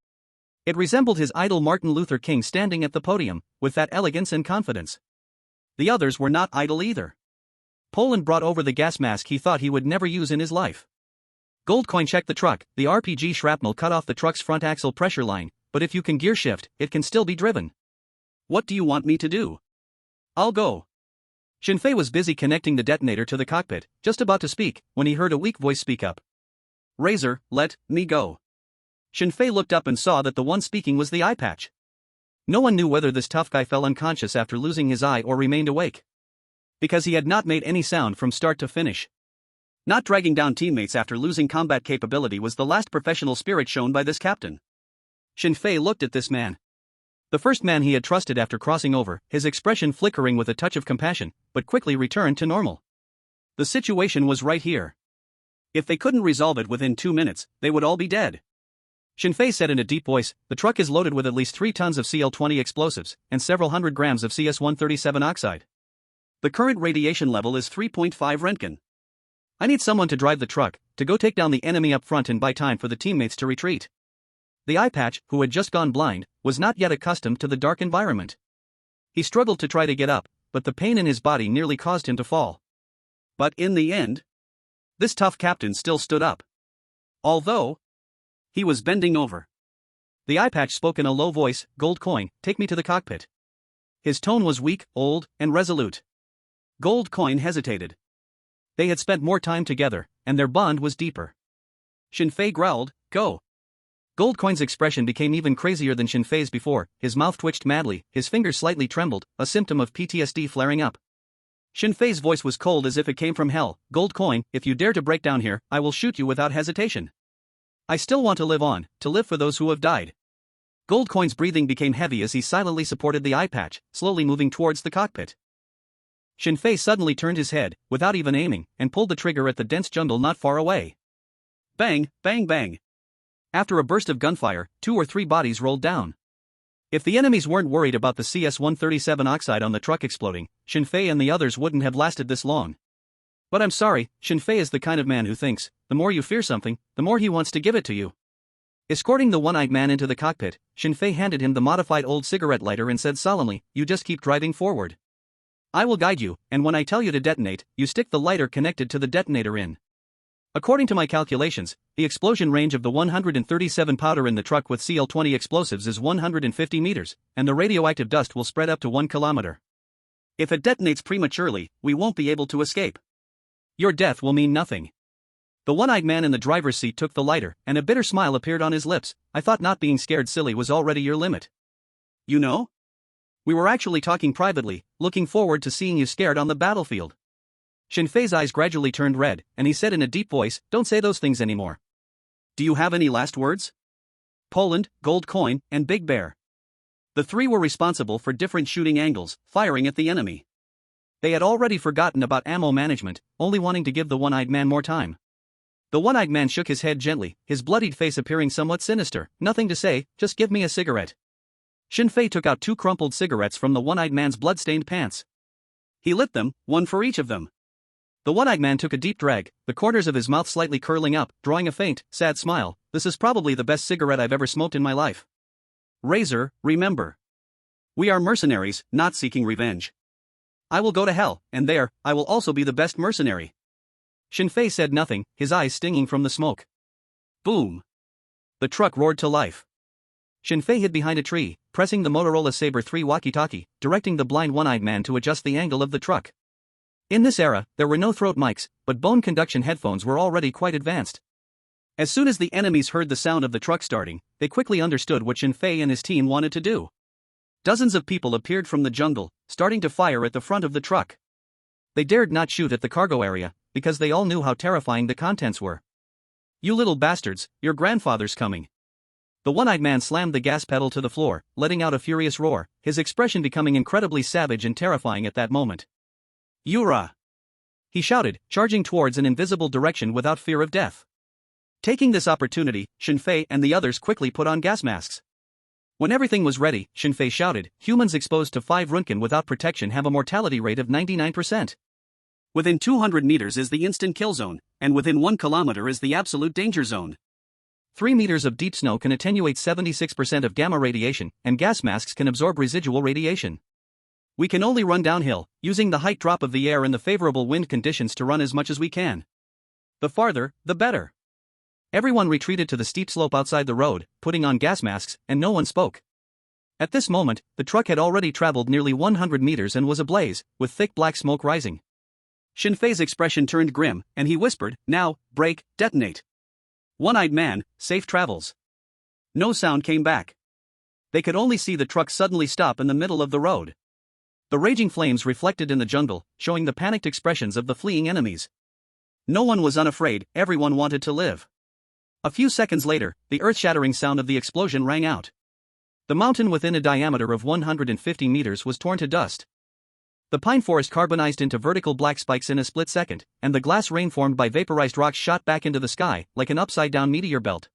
Speaker 1: It resembled his idol Martin Luther King standing at the podium, with that elegance and confidence. The others were not idle either. Poland brought over the gas mask he thought he would never use in his life. Goldcoin checked the truck. The RPG shrapnel cut off the truck's front axle pressure line, but if you can gear shift, it can still be driven. What do you want me to do? I'll go. Shinfei was busy connecting the detonator to the cockpit, just about to speak, when he heard a weak voice speak up. Razor, let me go. Shinfei looked up and saw that the one speaking was the eye patch. No one knew whether this tough guy fell unconscious after losing his eye or remained awake. Because he had not made any sound from start to finish. Not dragging down teammates after losing combat capability was the last professional spirit shown by this captain. Shinfei looked at this man. The first man he had trusted after crossing over, his expression flickering with a touch of compassion, but quickly returned to normal. The situation was right here. If they couldn't resolve it within 2 minutes, they would all be dead. Shinfei said in a deep voice, the truck is loaded with at least 3 tons of CL-20 explosives, and several hundred grams of CS-137 oxide. The current radiation level is 3.5 Röntgen. I need someone to drive the truck, to go take down the enemy up front and buy time for the teammates to retreat. The eye patch, who had just gone blind, was not yet accustomed to the dark environment. He struggled to try to get up, but the pain in his body nearly caused him to fall. But in the end, this tough captain still stood up. Although he was bending over. The eye patch spoke in a low voice, Gold Coin, take me to the cockpit. His tone was weak, old, and resolute. Gold Coin hesitated. They had spent more time together, and their bond was deeper. Shinfei growled, go. Gold Coin's expression became even crazier than Shinfei's before, his mouth twitched madly, his fingers slightly trembled, a symptom of PTSD flaring up. Shinfei's voice was cold as if it came from hell, Gold Coin, if you dare to break down here, I will shoot you without hesitation. I still want to live on, to live for those who have died. Gold Coin's breathing became heavy as he silently supported the eye patch, slowly moving towards the cockpit. Shinfei suddenly turned his head, without even aiming, and pulled the trigger at the dense jungle not far away. Bang, bang, bang. After a burst of gunfire, 2 or 3 bodies rolled down. If the enemies weren't worried about the CS-137 oxide on the truck exploding, Shinfei and the others wouldn't have lasted this long. But I'm sorry, Shinfei is the kind of man who thinks, the more you fear something, the more he wants to give it to you. Escorting the one-eyed man into the cockpit, Shinfei handed him the modified old cigarette lighter and said solemnly, you just keep driving forward. I will guide you, and when I tell you to detonate, you stick the lighter connected to the detonator in. According to my calculations, the explosion range of the 137 powder in the truck with CL-20 explosives is 150 meters, and the radioactive dust will spread up to 1 kilometer. If it detonates prematurely, we won't be able to escape. Your death will mean nothing. The one-eyed man in the driver's seat took the lighter, and a bitter smile appeared on his lips. I thought not being scared silly was already your limit. You know? We were actually talking privately, looking forward to seeing you scared on the battlefield. Shinfei's eyes gradually turned red, and he said in a deep voice, don't say those things anymore. Do you have any last words? Poland, Gold Coin, and Big Bear. The 3 were responsible for different shooting angles, firing at the enemy. They had already forgotten about ammo management, only wanting to give the one-eyed man more time. The one-eyed man shook his head gently, his bloodied face appearing somewhat sinister. Nothing to say, just give me a cigarette. Shinfei took out 2 crumpled cigarettes from the one-eyed man's blood-stained pants. He lit them, 1 for each of them. The one-eyed man took a deep drag, the corners of his mouth slightly curling up, drawing a faint, sad smile. This is probably the best cigarette I've ever smoked in my life. Razor, remember. We are mercenaries, not seeking revenge. I will go to hell, and there, I will also be the best mercenary. Shinfei said nothing, his eyes stinging from the smoke. Boom. The truck roared to life. Shinfei hid behind a tree, pressing the Motorola Sabre 3 walkie-talkie, directing the blind one-eyed man to adjust the angle of the truck. In this era, there were no throat mics, but bone conduction headphones were already quite advanced. As soon as the enemies heard the sound of the truck starting, they quickly understood what Shinfei and his team wanted to do. Dozens of people appeared from the jungle, starting to fire at the front of the truck. They dared not shoot at the cargo area, because they all knew how terrifying the contents were. "You little bastards, your grandfather's coming." The one-eyed man slammed the gas pedal to the floor, letting out a furious roar, his expression becoming incredibly savage and terrifying at that moment. "Yura!" he shouted, charging towards an invisible direction without fear of death. Taking this opportunity, Shinfei and the others quickly put on gas masks. When everything was ready, Shinfei shouted, "Humans exposed to 5 Runkin without protection have a mortality rate of 99%. Within 200 meters is the instant kill zone, and within 1 kilometer is the absolute danger zone. 3 meters of deep snow can attenuate 76% of gamma radiation, and gas masks can absorb residual radiation. We can only run downhill, using the height drop of the air and the favorable wind conditions to run as much as we can. The farther, the better." Everyone retreated to the steep slope outside the road, putting on gas masks, and no one spoke. At this moment, the truck had already traveled nearly 100 meters and was ablaze, with thick black smoke rising. Shinfei's expression turned grim, and he whispered, "Now, brake, detonate." One-eyed man, safe travels. No sound came back. They could only see the truck suddenly stop in the middle of the road. The raging flames reflected in the jungle, showing the panicked expressions of the fleeing enemies. No one was unafraid, everyone wanted to live. A few seconds later, the earth-shattering sound of the explosion rang out. The mountain within a diameter of 150 meters was torn to dust. The pine forest carbonized into vertical black spikes in a split second, and the glass rain formed by vaporized rocks shot back into the sky, like an upside-down meteor belt.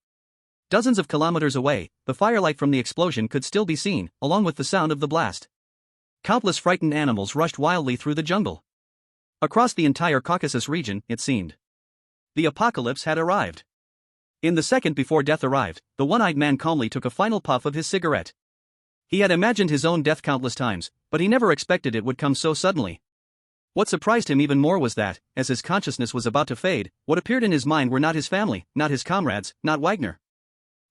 Speaker 1: Dozens of kilometers away, the firelight from the explosion could still be seen, along with the sound of the blast. Countless frightened animals rushed wildly through the jungle. Across the entire Caucasus region, it seemed. The apocalypse had arrived. In the second before death arrived, the one-eyed man calmly took a final puff of his cigarette. He had imagined his own death countless times, but he never expected it would come so suddenly. What surprised him even more was that, as his consciousness was about to fade, what appeared in his mind were not his family, not his comrades, not Wagner.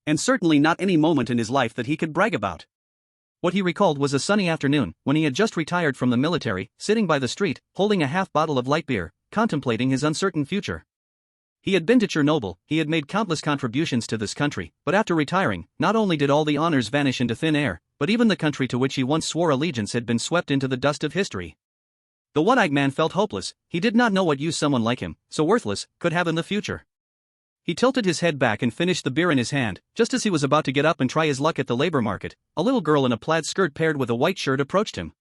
Speaker 1: And certainly not any moment in his life that he could brag about. What he recalled was a sunny afternoon, when he had just retired from the military, sitting by the street, holding a half bottle of light beer, contemplating his uncertain future. He had been to Chernobyl, he had made countless contributions to this country, but after retiring, not only did all the honors vanish into thin air, but even the country to which he once swore allegiance had been swept into the dust of history. The one-eyed man felt hopeless, he did not know what use someone like him, so worthless, could have in the future. He tilted his head back and finished the beer in his hand. Just as he was about to get up and try his luck at the labor market, a little girl in a plaid skirt paired with a white shirt approached him.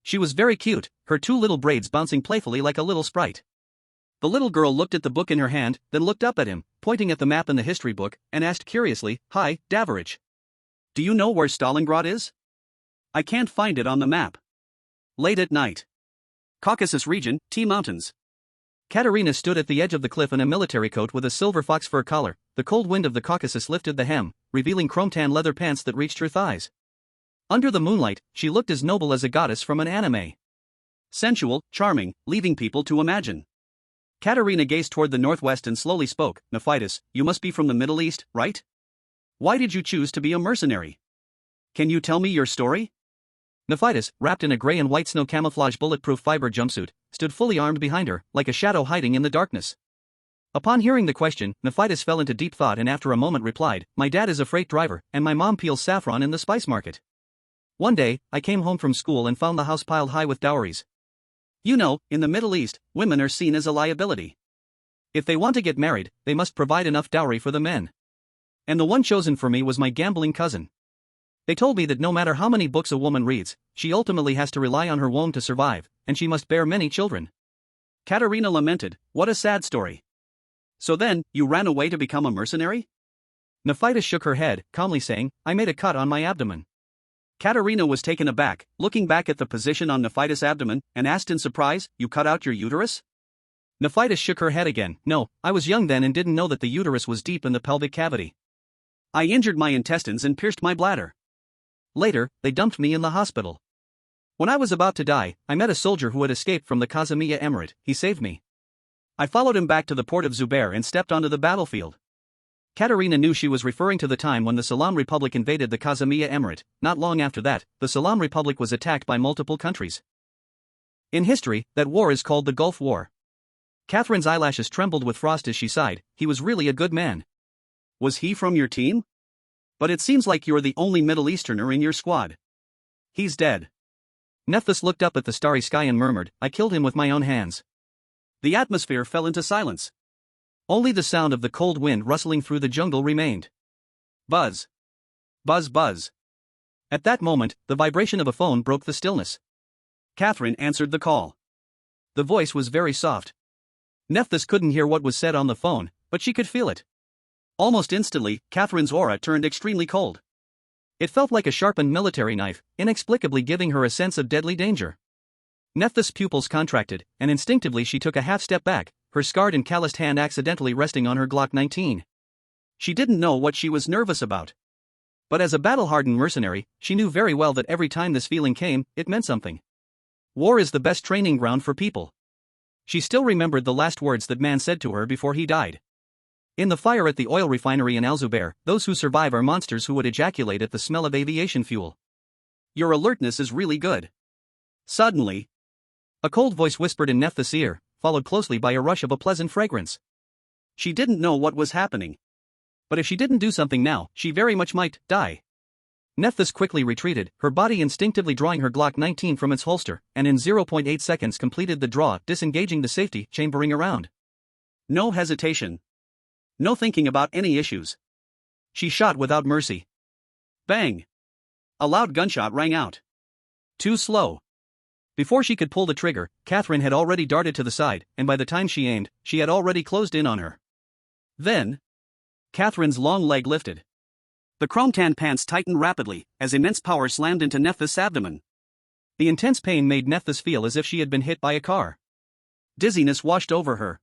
Speaker 1: She was very cute, her 2 little braids bouncing playfully like a little sprite. The little girl looked at the book in her hand, then looked up at him, pointing at the map in the history book, and asked curiously, "Hi, Davorich. Do you know where Stalingrad is? I can't find it on the map." Late at night. Caucasus region, T Mountains. Katerina stood at the edge of the cliff in a military coat with a silver fox fur collar. The cold wind of the Caucasus lifted the hem, revealing chrome-tan leather pants that reached her thighs. Under the moonlight, she looked as noble as a goddess from an anime. Sensual, charming, leaving people to imagine. Katerina gazed toward the northwest and slowly spoke, "Nephitis, you must be from the Middle East, right? Why did you choose to be a mercenary? Can you tell me your story?" Nephitis, wrapped in a gray and white snow camouflage bulletproof fiber jumpsuit, stood fully armed behind her, like a shadow hiding in the darkness. Upon hearing the question, Nephitis fell into deep thought and after a moment replied, "My dad is a freight driver, and my mom peels saffron in the spice market. One day, I came home from school and found the house piled high with dowries. You know, in the Middle East, women are seen as a liability. If they want to get married, they must provide enough dowry for the men. And the one chosen for me was my gambling cousin. They told me that no matter how many books a woman reads, she ultimately has to rely on her womb to survive, and she must bear many children." Katerina lamented, "What a sad story. So then, you ran away to become a mercenary?" Nephitis shook her head, calmly saying, "I made a cut on my abdomen." Katerina was taken aback, looking back at the position on Nephitis' abdomen, and asked in surprise, "You cut out your uterus?" Nephitis shook her head again, "No, I was young then and didn't know that the uterus was deep in the pelvic cavity. I injured my intestines and pierced my bladder. Later, they dumped me in the hospital. When I was about to die, I met a soldier who had escaped from the Kazimiya Emirate. He saved me. I followed him back to the port of Zubair and stepped onto the battlefield. Katerina knew she was referring to the time when the Salam Republic invaded the Khazamiya Emirate. Not long after that, the Salam Republic was attacked by multiple countries. In history, that war is called the Gulf War. Catherine's eyelashes trembled with frost as she sighed. He was really a good man. Was he from your team? But it seems like you're the only Middle Easterner in your squad. He's dead. Nephthys looked up at the starry sky and murmured, I killed him with my own hands. The atmosphere fell into silence. Only the sound of the cold wind rustling through the jungle remained. Buzz. Buzz buzz. At that moment, the vibration of a phone broke the stillness. Catherine answered the call. The voice was very soft. Nephthys couldn't hear what was said on the phone, but she could feel it. Almost instantly, Catherine's aura turned extremely cold. It felt like a sharpened military knife, inexplicably giving her a sense of deadly danger. Nephthys' pupils contracted, and instinctively she took a half step back, her scarred and calloused hand accidentally resting on her Glock 19. She didn't know what she was nervous about. But as a battle-hardened mercenary, she knew very well that every time this feeling came, it meant something. War is the best training ground for people. She still remembered the last words that man said to her before he died. In the fire at the oil refinery in Al Zubair, those who survive are monsters who would ejaculate at the smell of aviation fuel. Your alertness is really good. Suddenly, a cold voice whispered in Nephthys' ear, followed closely by a rush of a pleasant fragrance. She didn't know what was happening. But if she didn't do something now, she very much might die. Nephthys quickly retreated, her body instinctively drawing her Glock 19 from its holster, and in 0.8 seconds completed the draw, disengaging the safety chambering around. No hesitation. No thinking about any issues. She shot without mercy. Bang! A loud gunshot rang out. Too slow. Before she could pull the trigger, Catherine had already darted to the side, and by the time she aimed, she had already closed in on her. Then, Catherine's long leg lifted. The chrome-tan pants tightened rapidly, as immense power slammed into Nephthys' abdomen. The intense pain made Nephthys feel as if she had been hit by a car. Dizziness washed over her.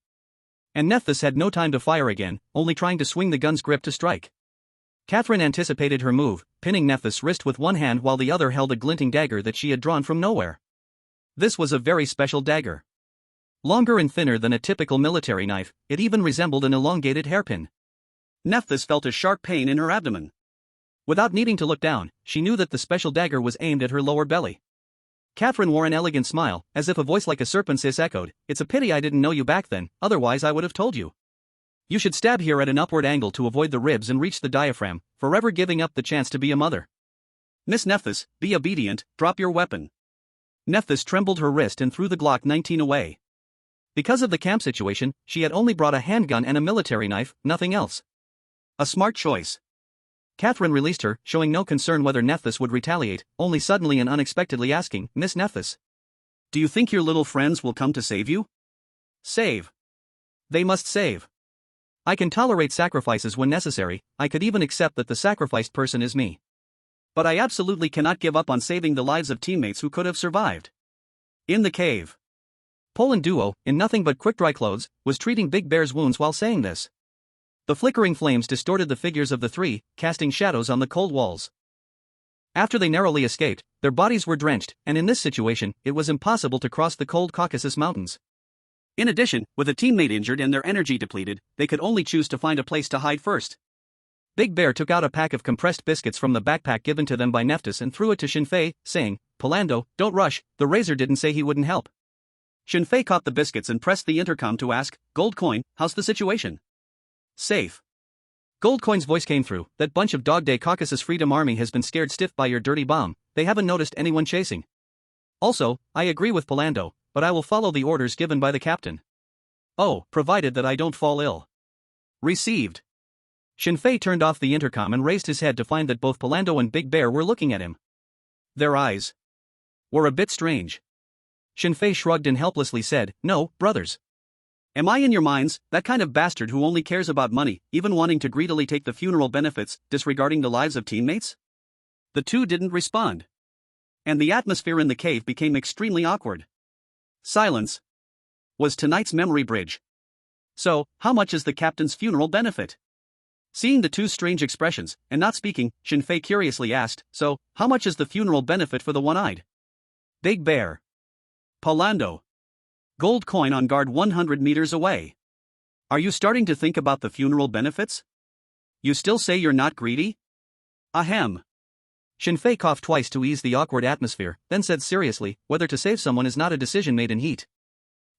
Speaker 1: And Nephthys had no time to fire again, only trying to swing the gun's grip to strike. Catherine anticipated her move, pinning Nephthys' wrist with one hand while the other held a glinting dagger that she had drawn from nowhere. This was a very special dagger. Longer and thinner than a typical military knife, it even resembled an elongated hairpin. Nephthys felt a sharp pain in her abdomen. Without needing to look down, she knew that the special dagger was aimed at her lower belly. Catherine wore an elegant smile, as if a voice like a serpent's hiss echoed, It's a pity I didn't know you back then, otherwise I would have told you. You should stab here at an upward angle to avoid the ribs and reach the diaphragm, forever giving up the chance to be a mother. Miss Nephthys, be obedient, drop your weapon. Nephthys trembled her wrist and threw the Glock 19 away. Because of the camp situation, she had only brought a handgun and a military knife, nothing else. A smart choice. Catherine released her, showing no concern whether Nephthys would retaliate, only suddenly and unexpectedly asking, Miss Nephthys, do you think your little friends will come to save you? Save. They must save. I can tolerate sacrifices when necessary, I could even accept that the sacrificed person is me. But I absolutely cannot give up on saving the lives of teammates who could have survived. In the cave. Poland duo, in nothing but quick-dry clothes, was treating Big Bear's wounds while saying this. The flickering flames distorted the figures of the three, casting shadows on the cold walls. After they narrowly escaped, their bodies were drenched, and in this situation, it was impossible to cross the cold Caucasus Mountains. In addition, with a teammate injured and their energy depleted, they could only choose to find a place to hide first. Big Bear took out a pack of compressed biscuits from the backpack given to them by Nephthys and threw it to Shinfei, saying, Polando, don't rush, the Razor didn't say he wouldn't help. Shinfei caught the biscuits and pressed the intercom to ask, Gold Coin, how's the situation? Safe. Gold Coin's voice came through, that bunch of Dog Day Caucasus Freedom Army has been scared stiff by your dirty bomb, they haven't noticed anyone chasing. Also, I agree with Polando, but I will follow the orders given by the captain. Oh, provided that I don't fall ill. Received. Shinfei turned off the intercom and raised his head to find that both Polando and Big Bear were looking at him. Their eyes were a bit strange. Shinfei shrugged and helplessly said, No, brothers. Am I in your minds, that kind of bastard who only cares about money, even wanting to greedily take the funeral benefits, disregarding the lives of teammates? The two didn't respond. And the atmosphere in the cave became extremely awkward. Silence was tonight's memory bridge. So, how much is the captain's funeral benefit? Seeing the two strange expressions, and not speaking, Shinfei curiously asked, So, how much is the funeral benefit for the one-eyed? Big Bear. Polando. Gold Coin on guard 100 meters away. Are you starting to think about the funeral benefits? You still say you're not greedy? Ahem. Shinfei coughed twice to ease the awkward atmosphere, then said seriously, whether to save someone is not a decision made in heat.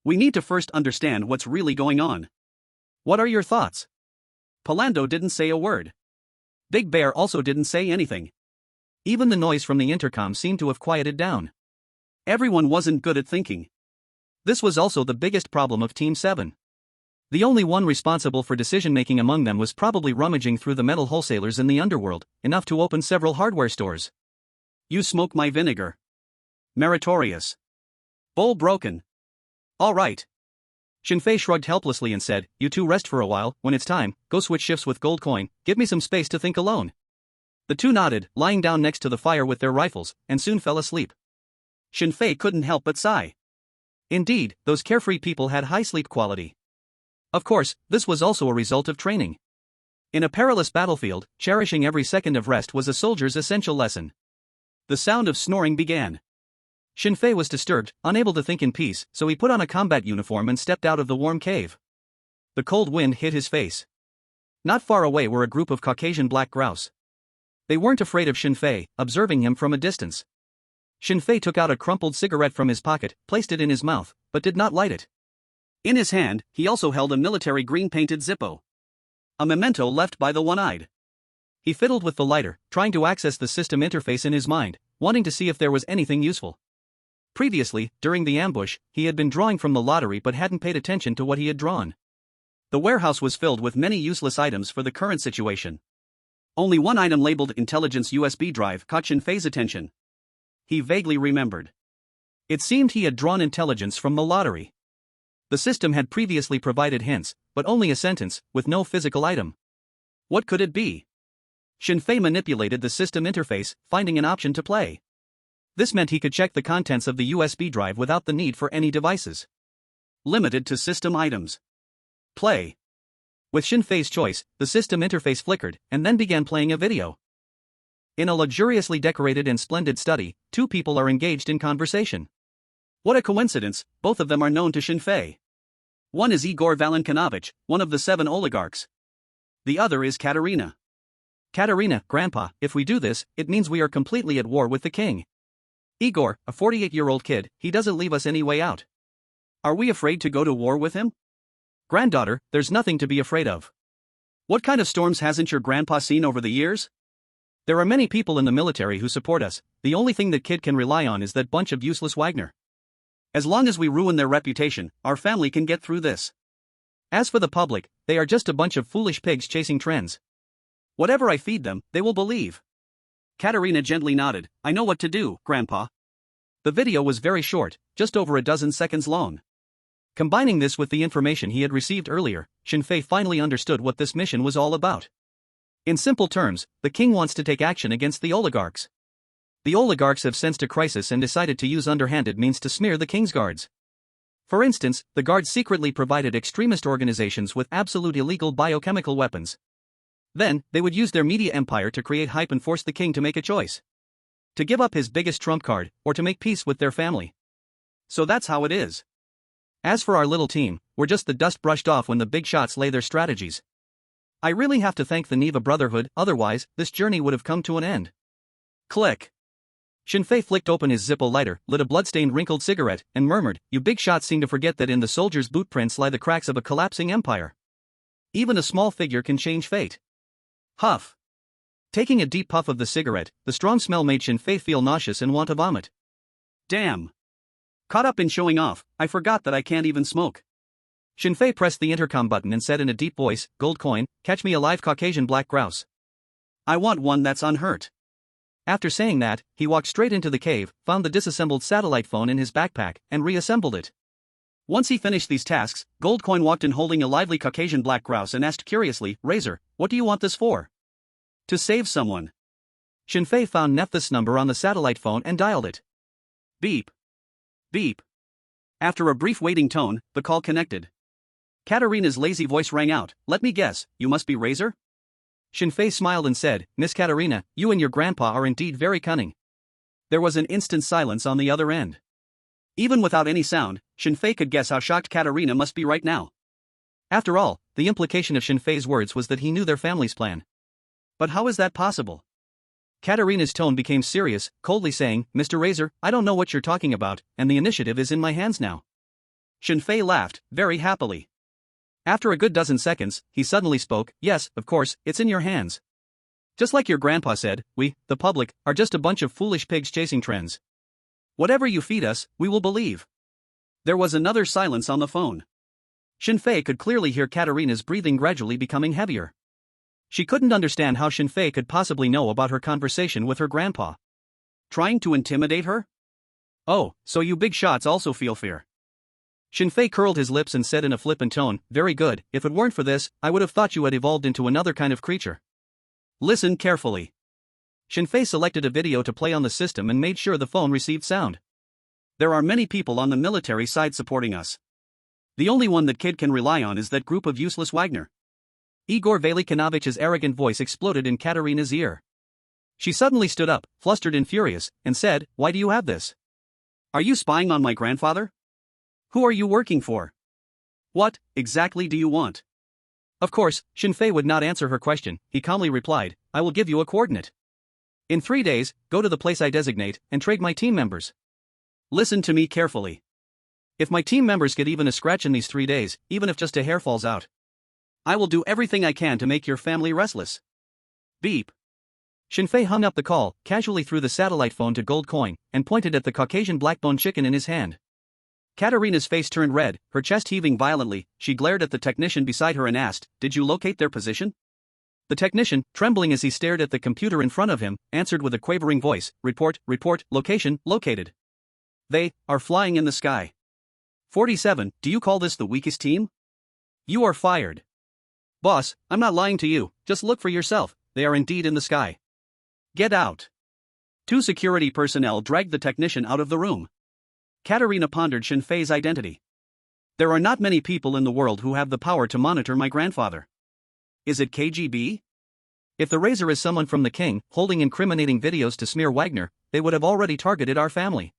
Speaker 1: We need to first understand what's really going on. What are your thoughts? Palando didn't say a word. Big Bear also didn't say anything. Even the noise from the intercom seemed to have quieted down. Everyone wasn't good at thinking. This was also the biggest problem of Team 7. The only one responsible for decision-making among them was probably rummaging through the metal wholesalers in the underworld, enough to open several hardware stores. You smoke my vinegar. Meritorious. Bowl broken. All right. Shinfei shrugged helplessly and said, you two rest for a while. When it's time, go switch shifts with Gold Coin. Give me some space to think alone. The two nodded, lying down next to the fire with their rifles, and soon fell asleep. Shinfei couldn't help but sigh. Indeed, those carefree people had high sleep quality. Of course, this was also a result of training. In a perilous battlefield, cherishing every second of rest was a soldier's essential lesson. The sound of snoring began. Shinfei was disturbed, unable to think in peace, so he put on a combat uniform and stepped out of the warm cave. The cold wind hit his face. Not far away were a group of Caucasian black grouse. They weren't afraid of Shinfei, observing him from a distance. Shinfei took out a crumpled cigarette from his pocket, placed it in his mouth, but did not light it. In his hand, he also held a military green-painted Zippo. A memento left by the one-eyed. He fiddled with the lighter, trying to access the system interface in his mind, wanting to see if there was anything useful. Previously, during the ambush, he had been drawing from the lottery but hadn't paid attention to what he had drawn. The warehouse was filled with many useless items for the current situation. Only one item labeled Intelligence USB drive caught Shinfei's attention. He vaguely remembered. It seemed he had drawn intelligence from the lottery. The system had previously provided hints, but only a sentence, with no physical item. What could it be? Shinfei manipulated the system interface, finding an option to play. This meant he could check the contents of the USB drive without the need for any devices. Limited to system items. Play. With Shinfei's choice, the system interface flickered, and then began playing a video. In a luxuriously decorated and splendid study, two people are engaged in conversation. What a coincidence, both of them are known to Shinfei. One is Igor Valenkinovich, one of the 7 oligarchs. The other is Katerina. Katerina, Grandpa, if we do this, it means we are completely at war with the king. Igor, a 48-year-old kid, he doesn't leave us any way out. Are we afraid to go to war with him? Granddaughter, there's nothing to be afraid of. What kind of storms hasn't your grandpa seen over the years? There are many people in the military who support us, the only thing that kid can rely on is that bunch of useless Wagner. As long as we ruin their reputation, our family can get through this. As for the public, they are just a bunch of foolish pigs chasing trends. Whatever I feed them, they will believe. Katerina gently nodded, I know what to do, Grandpa. The video was very short, just over a dozen seconds long. Combining this with the information he had received earlier, Shinfei finally understood what this mission was all about. In simple terms, the king wants to take action against the oligarchs. The oligarchs have sensed a crisis and decided to use underhanded means to smear the king's guards. For instance, the guards secretly provided extremist organizations with absolute illegal biochemical weapons. Then, they would use their media empire to create hype and force the king to make a choice. To give up his biggest trump card, or to make peace with their family. So that's how it is. As for our little team, we're just the dust brushed off when the big shots lay their strategies. I really have to thank the Neva Brotherhood, otherwise, this journey would have come to an end. Click. Shinfei flicked open his Zippo lighter, lit a bloodstained wrinkled cigarette, and murmured, you big shots seem to forget that in the soldier's boot prints lie the cracks of a collapsing empire. Even a small figure can change fate. Huff. Taking a deep puff of the cigarette, the strong smell made Shinfei feel nauseous and want to vomit. Damn. Caught up in showing off, I forgot that I can't even smoke. Shinfei pressed the intercom button and said in a deep voice, Gold Coin, catch me a live Caucasian black grouse. I want one that's unhurt. After saying that, he walked straight into the cave, found the disassembled satellite phone in his backpack, and reassembled it. Once he finished these tasks, Gold Coin walked in holding a lively Caucasian black grouse and asked curiously, Razor, what do you want this for? To save someone. Shinfei found Nephthys' number on the satellite phone and dialed it. Beep. Beep. After a brief waiting tone, the call connected. Katerina's lazy voice rang out, let me guess, you must be Razor? Shinfei smiled and said, Miss Katerina, you and your grandpa are indeed very cunning. There was an instant silence on the other end. Even without any sound, Shinfei could guess how shocked Katerina must be right now. After all, the implication of Shinfei's words was that he knew their family's plan. But how is that possible? Katerina's tone became serious, coldly saying, Mr. Razor, I don't know what you're talking about, and the initiative is in my hands now. Shinfei laughed, very happily. After a good dozen seconds, he suddenly spoke, yes, of course, it's in your hands. Just like your grandpa said, we, the public, are just a bunch of foolish pigs chasing trends. Whatever you feed us, we will believe. There was another silence on the phone. Shinfei could clearly hear Katerina's breathing gradually becoming heavier. She couldn't understand how Shinfei could possibly know about her conversation with her grandpa. Trying to intimidate her? Oh, so you big shots also feel fear. Shinfei curled his lips and said in a flippant tone, very good, if it weren't for this, I would have thought you had evolved into another kind of creature. Listen carefully. Shinfei selected a video to play on the system and made sure the phone received sound. There are many people on the military side supporting us. The only one that kid can rely on is that group of useless Wagner. Igor Velikanovich's arrogant voice exploded in Katerina's ear. She suddenly stood up, flustered and furious, and said, why do you have this? Are you spying on my grandfather? Who are you working for? What, exactly do you want? Of course, Shinfei would not answer her question. He calmly replied, I will give you a coordinate. In 3 days, go to the place I designate, and trade my team members. Listen to me carefully. If my team members get even a scratch in these 3 days, even if just a hair falls out, I will do everything I can to make your family restless. Beep. Shinfei hung up the call, casually threw the satellite phone to Gold Coin, and pointed at the Caucasian black-bone chicken in his hand. Katerina's face turned red, her chest heaving violently. She glared at the technician beside her and asked, did you locate their position? The technician, trembling as he stared at the computer in front of him, answered with a quavering voice, report, location, located. They are flying in the sky. 47, do you call this the weakest team? You are fired. Boss, I'm not lying to you, just look for yourself, they are indeed in the sky. Get out. 2 security personnel dragged the technician out of the room. Katerina pondered Shinfei's identity. There are not many people in the world who have the power to monitor my grandfather. Is it KGB? If the Razor is someone from the King, holding incriminating videos to smear Wagner, they would have already targeted our family.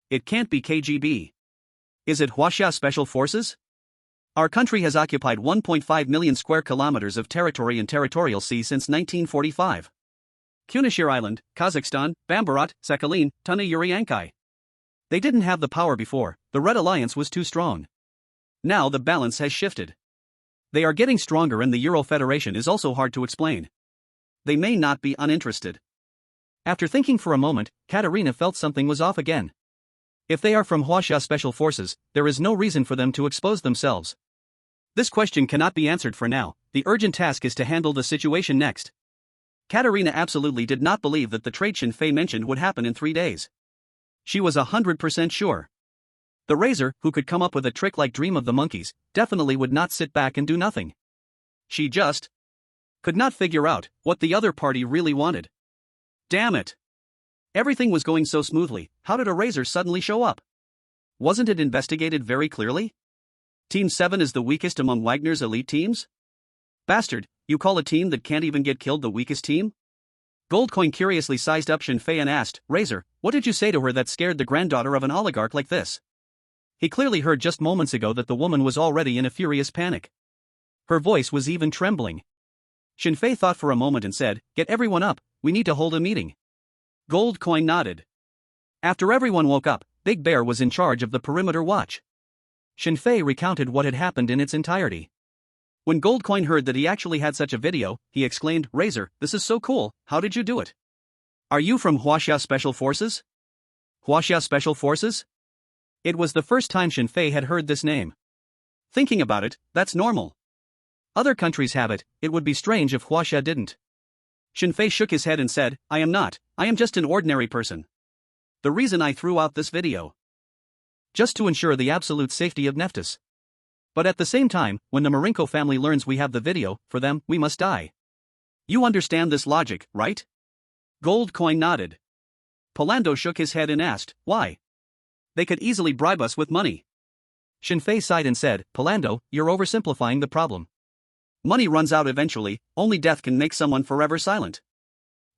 Speaker 1: It can't be KGB. Is it Huaxia Special Forces? Our country has occupied 1.5 million square kilometers of territory in territorial sea since 1945. Kunashir Island, Kazakhstan, Bambarat, Sakhalin, Tuna Uriankai. They didn't have the power before, the Red Alliance was too strong. Now the balance has shifted. They are getting stronger and the Euro Federation is also hard to explain. They may not be uninterested. After thinking for a moment, Katerina felt something was off again. If they are from Huaxia Special Forces, there is no reason for them to expose themselves. This question cannot be answered for now, the urgent task is to handle the situation next. Katerina absolutely did not believe that the trade Shinfei mentioned would happen in 3 days. She was 100% sure. The Razor, who could come up with a trick like Dream of the Monkeys, definitely would not sit back and do nothing. She just could not figure out what the other party really wanted. Damn it! Everything was going so smoothly, how did a Razor suddenly show up? Wasn't it investigated very clearly? Team 7 is the weakest among Wagner's elite teams? Bastard, you call a team that can't even get killed the weakest team? Goldcoin curiously sized up Shinfei and asked, Razor, what did you say to her that scared the granddaughter of an oligarch like this? He clearly heard just moments ago that the woman was already in a furious panic. Her voice was even trembling. Shinfei thought for a moment and said, get everyone up, we need to hold a meeting. Goldcoin nodded. After everyone woke up, Big Bear was in charge of the perimeter watch. Shinfei recounted what had happened in its entirety. When Goldcoin heard that he actually had such a video, he exclaimed, Razor, this is so cool, how did you do it? Are you from Huaxia Special Forces? Huaxia Special Forces? It was the first time Shinfei had heard this name. Thinking about it, that's normal. Other countries have it, it would be strange if Huaxia didn't. Shinfei shook his head and said, I am not, I am just an ordinary person. The reason I threw out this video. Just to ensure the absolute safety of Nephthys. But at the same time, when the Marinko family learns we have the video, for them, we must die. You understand this logic, right? Goldcoin nodded. Polando shook his head and asked, why? They could easily bribe us with money. Shinfei sighed and said, Polando, you're oversimplifying the problem. Money runs out eventually, only death can make someone forever silent.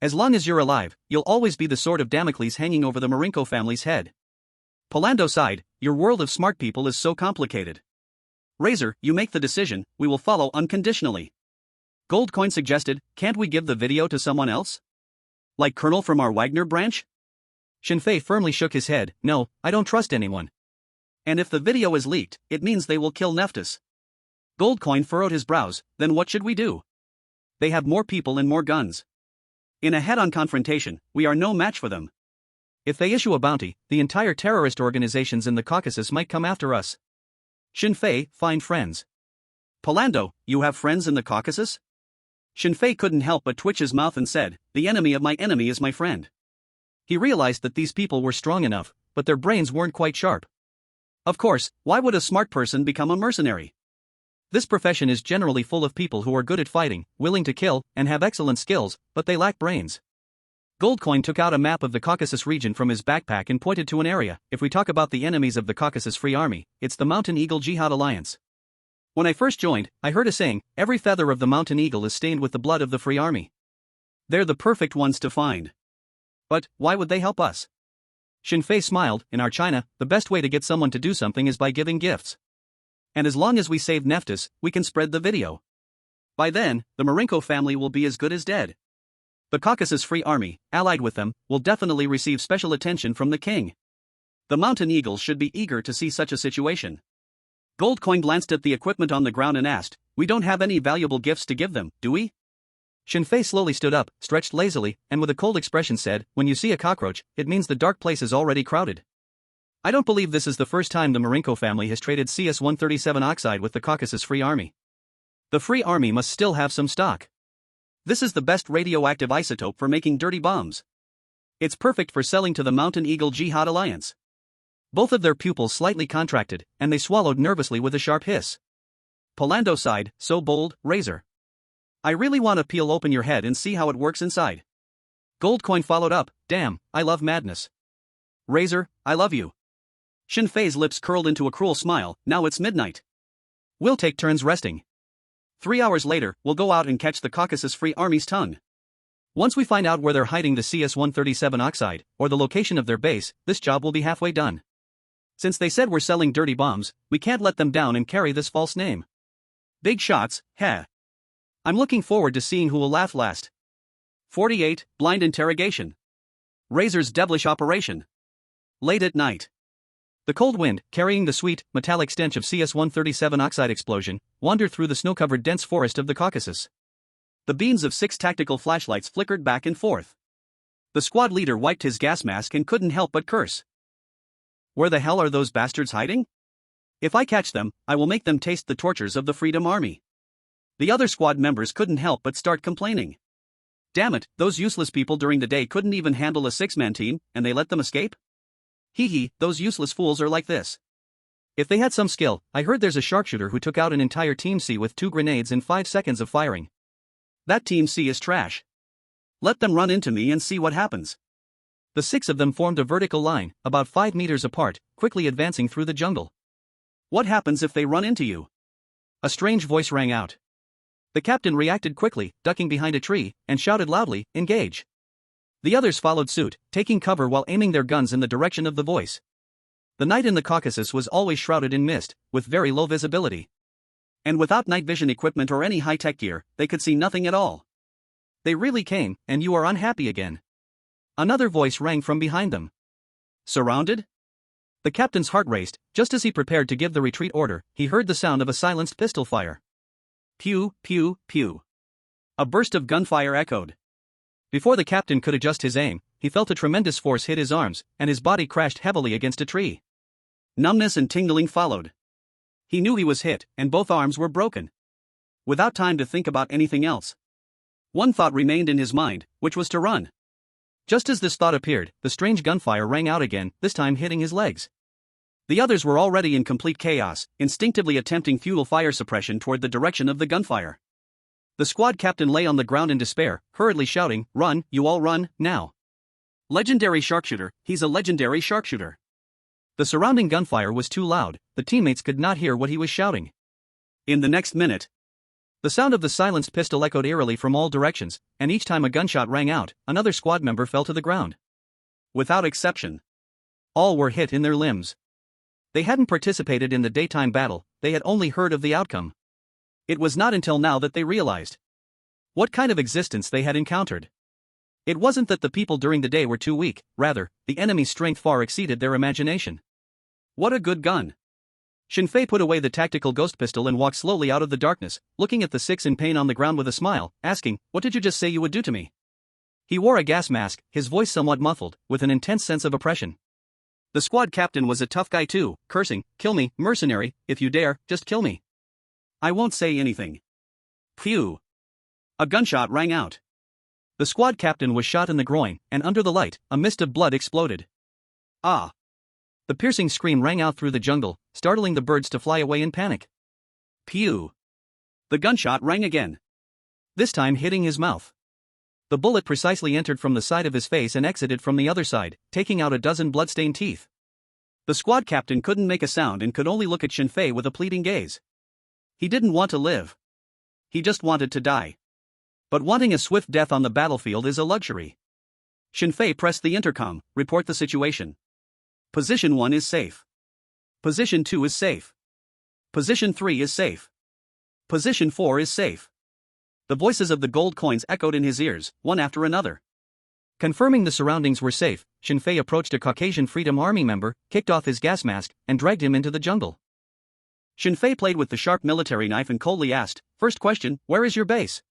Speaker 1: As long as you're alive, you'll always be the sword of Damocles hanging over the Marinko family's head. Polando sighed, your world of smart people is so complicated. Razor, you make the decision, we will follow unconditionally. Goldcoin suggested, can't we give the video to someone else? Like Colonel from our Wagner branch? Shinfei firmly shook his head, no, I don't trust anyone. And if the video is leaked, it means they will kill Nephthys. Goldcoin furrowed his brows, then what should we do? They have more people and more guns. In a head-on confrontation, we are no match for them. If they issue a bounty, the entire terrorist organizations in the Caucasus might come after us. Shinfei, find friends. Palando, you have friends in the Caucasus? Shinfei couldn't help but twitch his mouth and said, the enemy of my enemy is my friend. He realized that these people were strong enough, but their brains weren't quite sharp. Of course, why would a smart person become a mercenary? This profession is generally full of people who are good at fighting, willing to kill, and have excellent skills, but they lack brains. Goldcoin took out a map of the Caucasus region from his backpack and pointed to an area. If we talk about the enemies of the Caucasus Free Army, it's the Mountain Eagle Jihad Alliance. When I first joined, I heard a saying, every feather of the Mountain Eagle is stained with the blood of the Free Army. They're the perfect ones to find. But, why would they help us? Shinfei smiled, in our China, the best way to get someone to do something is by giving gifts. And as long as we save Nephthys, we can spread the video. By then, the Marinko family will be as good as dead. The Caucasus Free Army, allied with them, will definitely receive special attention from the king. The Mountain Eagles should be eager to see such a situation. Goldcoin glanced at the equipment on the ground and asked, we don't have any valuable gifts to give them, do we? Shinfei slowly stood up, stretched lazily, and with a cold expression said, when you see a cockroach, it means the dark place is already crowded. I don't believe this is the first time the Marinko family has traded CS-137 oxide with the Caucasus Free Army. The Free Army must still have some stock. This is the best radioactive isotope for making dirty bombs. It's perfect for selling to the Mountain Eagle Jihad Alliance. Both of their pupils slightly contracted, and they swallowed nervously with a sharp hiss. Palando sighed, so bold, Razor. I really want to peel open your head and see how it works inside. Goldcoin followed up, damn, I love madness. Razor, I love you. Shinfei's lips curled into a cruel smile, now it's midnight. We'll take turns resting. 3 hours later, we'll go out and catch the Caucasus Free Army's tongue. Once we find out where they're hiding the CS-137 oxide, or the location of their base, this job will be halfway done. Since they said we're selling dirty bombs, we can't let them down and carry this false name. Big shots, heh. I'm looking forward to seeing who will laugh last. 48, Blind Interrogation. Razor's devilish operation. Late at night. The cold wind, carrying the sweet, metallic stench of CS-137 oxide explosion, wandered through the snow-covered dense forest of the Caucasus. The beams of 6 tactical flashlights flickered back and forth. The squad leader wiped his gas mask and couldn't help but curse. Where the hell are those bastards hiding? If I catch them, I will make them taste the tortures of the Freedom Army. The other squad members couldn't help but start complaining. Damn it, those useless people during the day couldn't even handle a 6-man team, and they let them escape? Hee hee, those useless fools are like this. If they had some skill, I heard there's a sharpshooter who took out an entire Team C with 2 grenades in 5 seconds of firing. That Team C is trash. Let them run into me and see what happens. The 6 of them formed a vertical line, about 5 meters apart, quickly advancing through the jungle. What happens if they run into you? A strange voice rang out. The captain reacted quickly, ducking behind a tree, and shouted loudly, engage. The others followed suit, taking cover while aiming their guns in the direction of the voice. The night in the Caucasus was always shrouded in mist, with very low visibility. And without night vision equipment or any high-tech gear, they could see nothing at all. They really came, and you are unhappy again. Another voice rang from behind them. Surrounded? The captain's heart raced. Just as he prepared to give the retreat order, he heard the sound of a silenced pistol fire. Pew, pew, pew. A burst of gunfire echoed. Before the captain could adjust his aim, he felt a tremendous force hit his arms, and his body crashed heavily against a tree. Numbness and tingling followed. He knew he was hit, and both arms were broken. Without time to think about anything else, one thought remained in his mind, which was to run. Just as this thought appeared, the strange gunfire rang out again, this time hitting his legs. The others were already in complete chaos, instinctively attempting futile fire suppression toward the direction of the gunfire. The squad captain lay on the ground in despair, hurriedly shouting, "Run, you all run, now! Legendary sharpshooter, he's a legendary sharpshooter!" The surrounding gunfire was too loud, the teammates could not hear what he was shouting. In the next minute, the sound of the silenced pistol echoed eerily from all directions, and each time a gunshot rang out, another squad member fell to the ground. Without exception, all were hit in their limbs. They hadn't participated in the daytime battle, they had only heard of the outcome. It was not until now that they realized. What kind of existence they had encountered? It wasn't that the people during the day were too weak, rather, the enemy's strength far exceeded their imagination. What a good gun! Shinfei put away the tactical ghost pistol and walked slowly out of the darkness, looking at the six in pain on the ground with a smile, asking, "What did you just say you would do to me?" He wore a gas mask, his voice somewhat muffled, with an intense sense of oppression. The squad captain was a tough guy too, cursing, "Kill me, mercenary, if you dare, just kill me. I won't say anything." Phew! A gunshot rang out. The squad captain was shot in the groin, and under the light, a mist of blood exploded. Ah! The piercing scream rang out through the jungle, startling the birds to fly away in panic. Pew! The gunshot rang again. This time hitting his mouth. The bullet precisely entered from the side of his face and exited from the other side, taking out a dozen blood-stained teeth. The squad captain couldn't make a sound and could only look at Shinfei with a pleading gaze. He didn't want to live. He just wanted to die. But wanting a swift death on the battlefield is a luxury. Shinfei pressed the intercom, "Report the situation. Position 1 is safe. Position 2 is safe. Position 3 is safe. Position 4 is safe." The voices of the gold coins echoed in his ears, one after another. Confirming the surroundings were safe, Shinfei approached a Caucasian Freedom Army member, kicked off his gas mask, and dragged him into the jungle. Shinfei played with the sharp military knife and coldly asked, "First question, where is your base?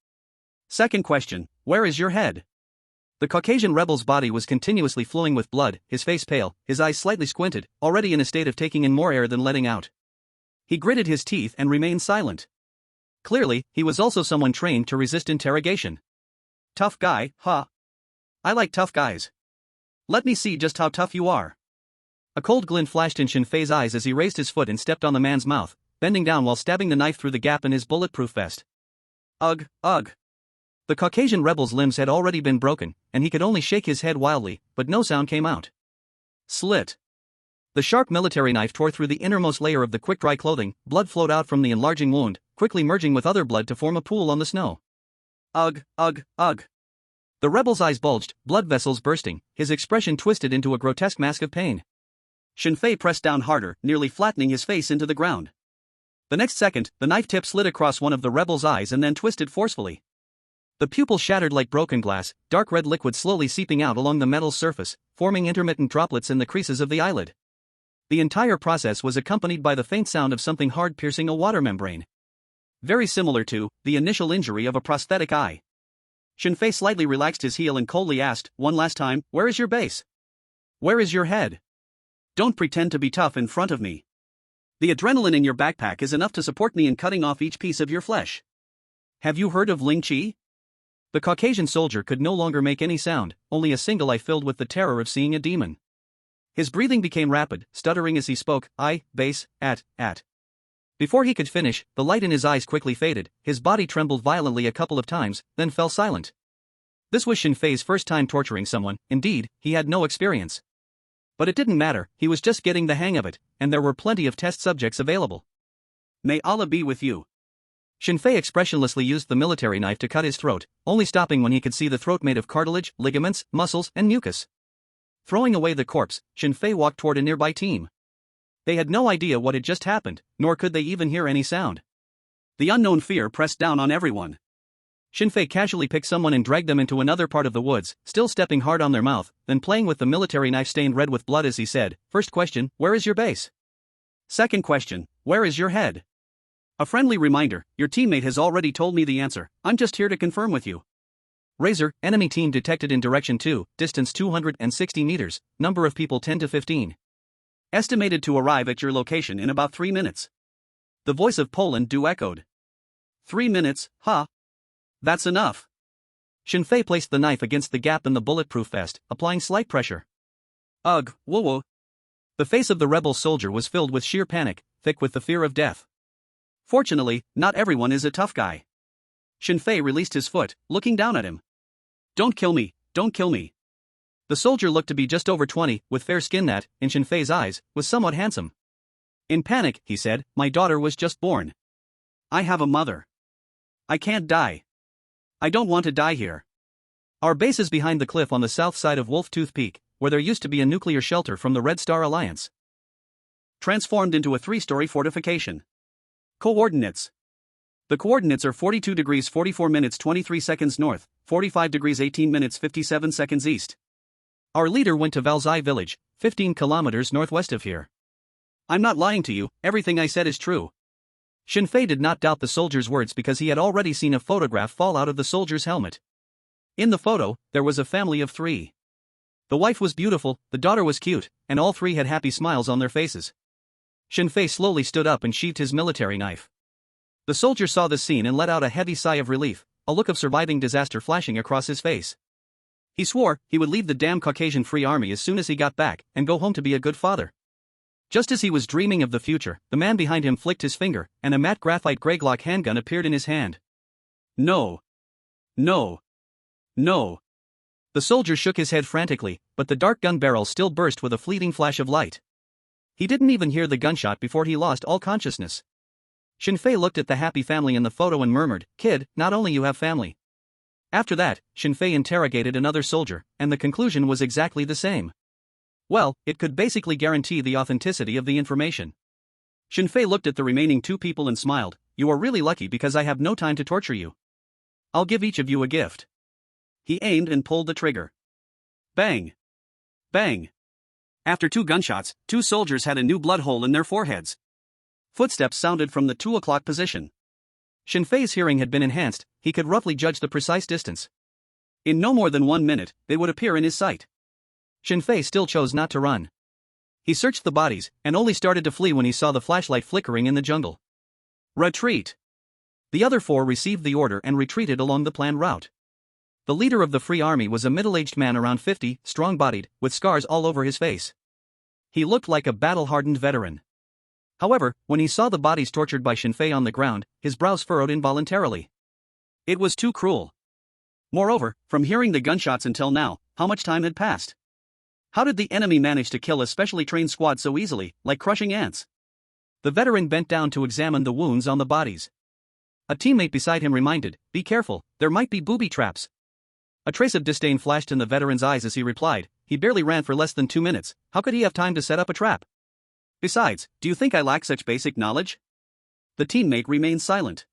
Speaker 1: Second question, where is your head?" The Caucasian rebel's body was continuously flowing with blood, his face pale, his eyes slightly squinted, already in a state of taking in more air than letting out. He gritted his teeth and remained silent. Clearly, he was also someone trained to resist interrogation. "Tough guy, huh? I like tough guys. Let me see just how tough you are." A cold glint flashed in Shinfei's eyes as he raised his foot and stepped on the man's mouth, bending down while stabbing the knife through the gap in his bulletproof vest. Ugh, ugh. The Caucasian rebel's limbs had already been broken, and he could only shake his head wildly, but no sound came out. Slit. The sharp military knife tore through the innermost layer of the quick-dry clothing, blood flowed out from the enlarging wound, quickly merging with other blood to form a pool on the snow. Ugh, ugh, ugh. The rebel's eyes bulged, blood vessels bursting, his expression twisted into a grotesque mask of pain. Shinfei pressed down harder, nearly flattening his face into the ground. The next second, the knife tip slid across one of the rebel's eyes and then twisted forcefully. The pupil shattered like broken glass, dark red liquid slowly seeping out along the metal's surface, forming intermittent droplets in the creases of the eyelid. The entire process was accompanied by the faint sound of something hard piercing a water membrane. Very similar to the initial injury of a prosthetic eye. Shinfei slightly relaxed his heel and coldly asked, "One last time, where is your base? Where is your head? Don't pretend to be tough in front of me. The adrenaline in your backpack is enough to support me in cutting off each piece of your flesh. Have you heard of Ling Chi?" The Caucasian soldier could no longer make any sound, only a single eye filled with the terror of seeing a demon. His breathing became rapid, stuttering as he spoke, "I, base, at." Before he could finish, the light in his eyes quickly faded, his body trembled violently a couple of times, then fell silent. This was Shinfei's first time torturing someone, indeed, he had no experience. But it didn't matter, he was just getting the hang of it, and there were plenty of test subjects available. "May Allah be with you." Shinfei expressionlessly used the military knife to cut his throat, only stopping when he could see the throat made of cartilage, ligaments, muscles, and mucus. Throwing away the corpse, Shinfei walked toward a nearby team. They had no idea what had just happened, nor could they even hear any sound. The unknown fear pressed down on everyone. Shinfei casually picked someone and dragged them into another part of the woods, still stepping hard on their mouth, then playing with the military knife stained red with blood as he said, "First question, where is your base? Second question, where is your head? A friendly reminder, your teammate has already told me the answer, I'm just here to confirm with you. Razor, enemy team detected in direction 2, distance 260 meters, number of people 10 to 15. Estimated to arrive at your location in about 3 minutes." The voice of Poland echoed. 3 minutes, huh? That's enough. Shinfei placed the knife against the gap in the bulletproof vest, applying slight pressure. Ugh, whoa. The face of the rebel soldier was filled with sheer panic, thick with the fear of death. Fortunately, not everyone is a tough guy. Shinfei released his foot, looking down at him. Don't kill me, don't kill me." The soldier looked to be just over 20, with fair skin that, in Shinfei's eyes, was somewhat handsome. In panic, he said, "My daughter was just born. I have a mother. I can't die. I don't want to die here. Our base is behind the cliff on the south side of Wolf Tooth Peak, where there used to be a nuclear shelter from the Red Star Alliance. Transformed into a 3-story fortification. Coordinates. The coordinates are 42 degrees 44 minutes 23 seconds north, 45 degrees 18 minutes 57 seconds east. Our leader went to Valzai village, 15 kilometers northwest of here. I'm not lying to you, everything I said is true. Shinfei did not doubt the soldier's words because he had already seen a photograph fall out of the soldier's helmet. In the photo, there was a family of 3. The wife was beautiful, the daughter was cute, and all 3 had happy smiles on their faces. Shinfei slowly stood up and sheathed his military knife. The soldier saw the scene and let out a heavy sigh of relief, a look of surviving disaster flashing across his face. He swore he would leave the damn Caucasian Free Army as soon as he got back and go home to be a good father. Just as he was dreaming of the future, the man behind him flicked his finger, and a matte graphite Grey Glock handgun appeared in his hand. No. No. No. The soldier shook his head frantically, but the dark gun barrel still burst with a fleeting flash of light. He didn't even hear the gunshot before he lost all consciousness. Shinfei looked at the happy family in the photo and murmured, "Kid, not only you have family." After that, Shinfei interrogated another soldier, and the conclusion was exactly the same. Well, it could basically guarantee the authenticity of the information. Shinfei looked at the remaining 2 people and smiled, "You are really lucky because I have no time to torture you. I'll give each of you a gift." He aimed and pulled the trigger. Bang! Bang! After 2 gunshots, 2 soldiers had a new blood hole in their foreheads. Footsteps sounded from the 2 o'clock position. Shinfei's hearing had been enhanced, he could roughly judge the precise distance. In no more than 1 minute, they would appear in his sight. Shinfei still chose not to run. He searched the bodies, and only started to flee when he saw the flashlight flickering in the jungle. Retreat! The other 4 received the order and retreated along the planned route. The leader of the Free Army was a middle-aged man around 50, strong-bodied, with scars all over his face. He looked like a battle-hardened veteran. However, when he saw the bodies tortured by Shinfei on the ground, his brows furrowed involuntarily. It was too cruel. Moreover, from hearing the gunshots until now, how much time had passed? How did the enemy manage to kill a specially trained squad so easily, like crushing ants? The veteran bent down to examine the wounds on the bodies. A teammate beside him reminded, "Be careful, there might be booby traps." A trace of disdain flashed in the veteran's eyes as he replied, "He barely ran for less than 2 minutes, how could he have time to set up a trap? Besides, do you think I lack such basic knowledge?" The teammate remained silent.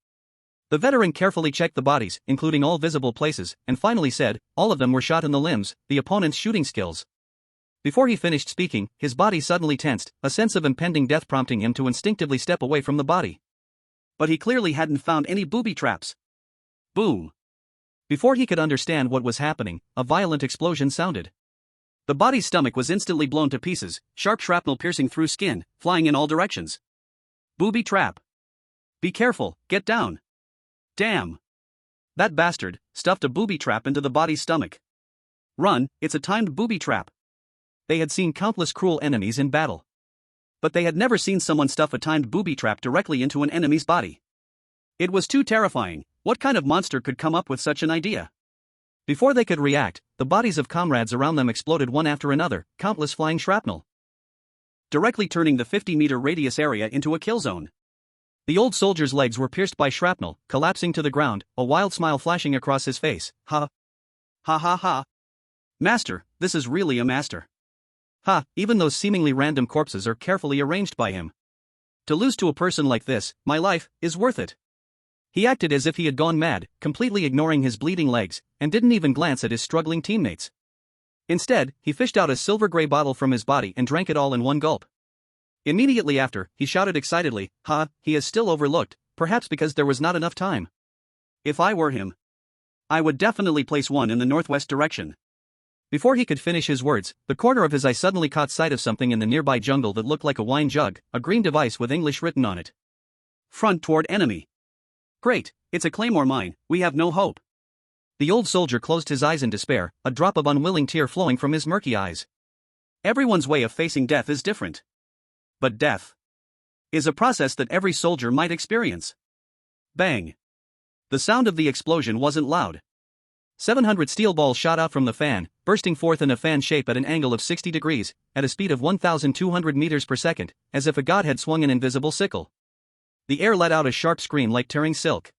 Speaker 1: The veteran carefully checked the bodies, including all visible places, and finally said, "All of them were shot in the limbs, the opponent's shooting skills." Before he finished speaking, his body suddenly tensed, a sense of impending death prompting him to instinctively step away from the body. But he clearly hadn't found any booby traps. Boom! Before he could understand what was happening, a violent explosion sounded. The body's stomach was instantly blown to pieces, sharp shrapnel piercing through skin, flying in all directions. Booby trap! Be careful, get down! Damn! That bastard stuffed a booby trap into the body's stomach. Run, it's a timed booby trap. They had seen countless cruel enemies in battle. But they had never seen someone stuff a timed booby trap directly into an enemy's body. It was too terrifying. What kind of monster could come up with such an idea? Before they could react, the bodies of comrades around them exploded one after another, countless flying shrapnel, directly turning the 50-meter radius area into a kill zone. The old soldier's legs were pierced by shrapnel, collapsing to the ground, a wild smile flashing across his face. Ha! Ha ha ha! Master, this is really a master. Ha, even those seemingly random corpses are carefully arranged by him. To lose to a person like this, my life, is worth it. He acted as if he had gone mad, completely ignoring his bleeding legs, and didn't even glance at his struggling teammates. Instead, he fished out a silver-gray bottle from his body and drank it all in one gulp. Immediately after, he shouted excitedly, "Ha, he is still overlooked, perhaps because there was not enough time. If I were him, I would definitely place one in the northwest direction." Before he could finish his words, the corner of his eye suddenly caught sight of something in the nearby jungle that looked like a wine jug, a green device with English written on it. Front toward enemy. Great, it's a claymore mine, we have no hope. The old soldier closed his eyes in despair, a drop of unwilling tear flowing from his murky eyes. Everyone's way of facing death is different. But death is a process that every soldier might experience. Bang! The sound of the explosion wasn't loud. 700 steel balls shot out from the fan, bursting forth in a fan shape at an angle of 60 degrees, at a speed of 1,200 meters per second, as if a god had swung an invisible sickle. The air let out a sharp scream like tearing silk.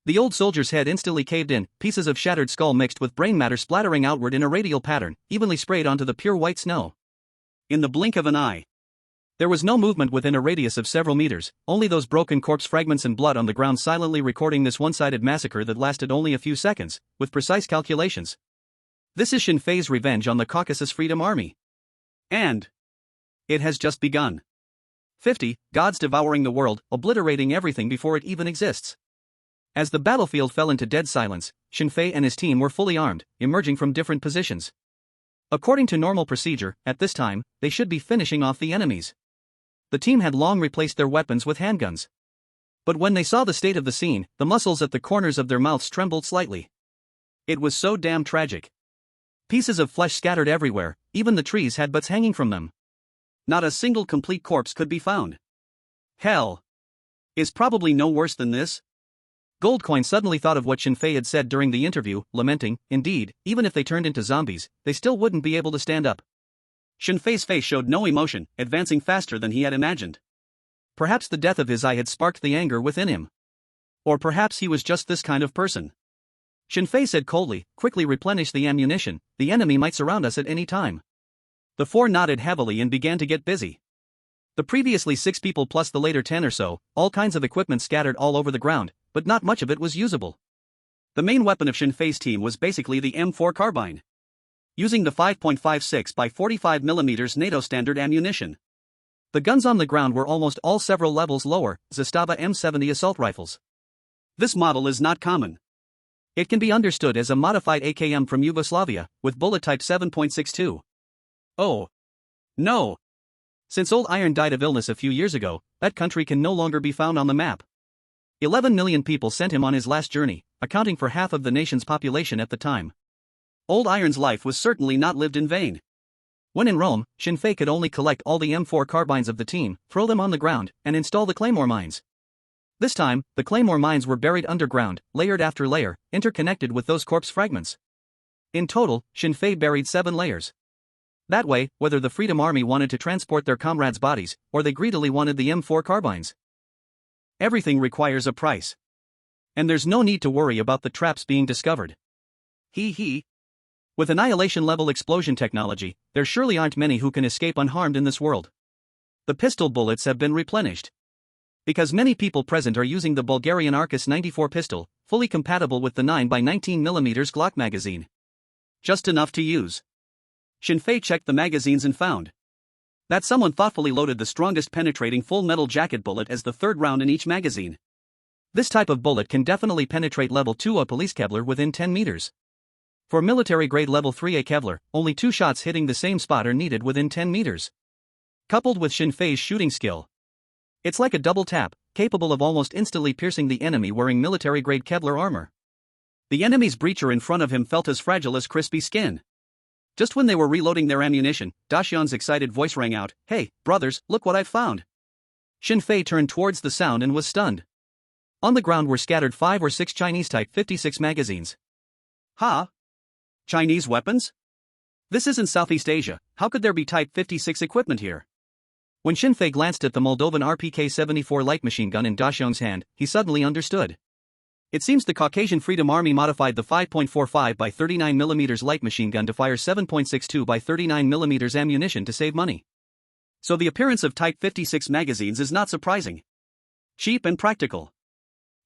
Speaker 1: The old soldier's head instantly caved in, pieces of shattered skull mixed with brain matter splattering outward in a radial pattern, evenly sprayed onto the pure white snow. In the blink of an eye, There was no movement within a radius of several meters, only those broken corpse fragments and blood on the ground silently recording this one-sided massacre that lasted only a few seconds, with precise calculations. This is Sinn Féin's revenge on the Caucasus Freedom Army. And it has just begun. 50. Gods devouring the world, obliterating everything before it even exists. As the battlefield fell into dead silence, Sinn Féin and his team were fully armed, emerging from different positions. According to normal procedure, at this time, they should be finishing off the enemies. The team had long replaced their weapons with handguns. But when they saw the state of the scene, the muscles at the corners of their mouths trembled slightly. It was so damn tragic. Pieces of flesh scattered everywhere, even the trees had butts hanging from them. Not a single complete corpse could be found. Hell is probably no worse than this. Goldcoin suddenly thought of what Sinn Féin had said during the interview, lamenting, indeed, even if they turned into zombies, they still wouldn't be able to stand up. Sinn Féin's face showed no emotion, advancing faster than he had imagined. Perhaps the death of his eye had sparked the anger within him. Or perhaps he was just this kind of person. Sinn Féin said coldly, quickly replenish the ammunition, the enemy might surround us at any time. The four nodded heavily and began to get busy. The previously 6 people plus the later 10 or so, all kinds of equipment scattered all over the ground, but not much of it was usable. The main weapon of Sinn Féin's team was basically the M4 carbine. Using the 5.56 by 45mm NATO standard ammunition. The guns on the ground were almost all several levels lower, Zastava M70 assault rifles. This model is not common. It can be understood as a modified AKM from Yugoslavia, with bullet type 7.62. Oh. No. Since Old Iron died of illness a few years ago, that country can no longer be found on the map. 11 million people sent him on his last journey, accounting for half of the nation's population at the time. Old Iron's life was certainly not lived in vain. When in Rome, Sinn Féin could only collect all the M4 carbines of the team, throw them on the ground, and install the claymore mines. This time, the claymore mines were buried underground, layered after layer, interconnected with those corpse fragments. In total, Sinn Féin buried 7 layers. That way, whether the Freedom Army wanted to transport their comrades' bodies, or they greedily wanted the M4 carbines. Everything requires a price. And there's no need to worry about the traps being discovered. Hee. With annihilation-level explosion technology, there surely aren't many who can escape unharmed in this world. The pistol bullets have been replenished. Because many people present are using the Bulgarian Arcus 94 pistol, fully compatible with the 9x19mm Glock magazine. Just enough to use. Sinn Féin checked the magazines and found that someone thoughtfully loaded the strongest penetrating full metal jacket bullet as the 3rd round in each magazine. This type of bullet can definitely penetrate level 2 a police Kevlar within 10 meters. For military-grade level 3A Kevlar, only 2 shots hitting the same spot are needed within 10 meters. Coupled with Sinn Féin's shooting skill, it's like a double tap, capable of almost instantly piercing the enemy wearing military-grade Kevlar armor. The enemy's breacher in front of him felt as fragile as crispy skin. Just when they were reloading their ammunition, Daxian's excited voice rang out, "Hey, brothers, look what I've found." Sinn Féin turned towards the sound and was stunned. On the ground were scattered 5 or 6 Chinese Type 56 magazines. Ha! Chinese weapons? This isn't Southeast Asia, how could there be Type 56 equipment here? When Sinn Féin glanced at the Moldovan RPK-74 light machine gun in Daxiang's hand, he suddenly understood. It seems the Caucasian Freedom Army modified the 5.45 by 39mm light machine gun to fire 7.62 by 39mm ammunition to save money. So the appearance of Type 56 magazines is not surprising. Cheap and practical.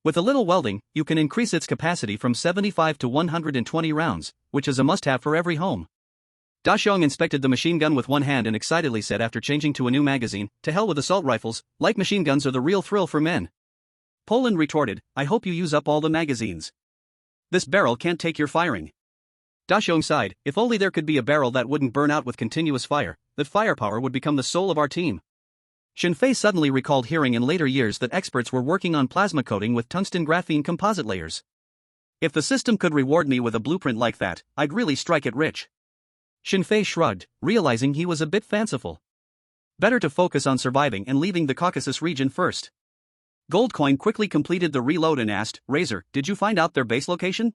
Speaker 1: With a little welding, you can increase its capacity from 75 to 120 rounds, which is a must-have for every home. Daxiang inspected the machine gun with one hand and excitedly said after changing to a new magazine, "To hell with assault rifles, light machine guns are the real thrill for men." Poland retorted, "I hope you use up all the magazines. This barrel can't take your firing." Daxiang sighed, "If only there could be a barrel that wouldn't burn out with continuous fire, that firepower would become the soul of our team." Sinn Féin suddenly recalled hearing in later years that experts were working on plasma coating with tungsten graphene composite layers. If the system could reward me with a blueprint like that, I'd really strike it rich. Sinn Féin shrugged, realizing he was a bit fanciful. Better to focus on surviving and leaving the Caucasus region first. Goldcoin quickly completed the reload and asked, "Razor, did you find out their base location?"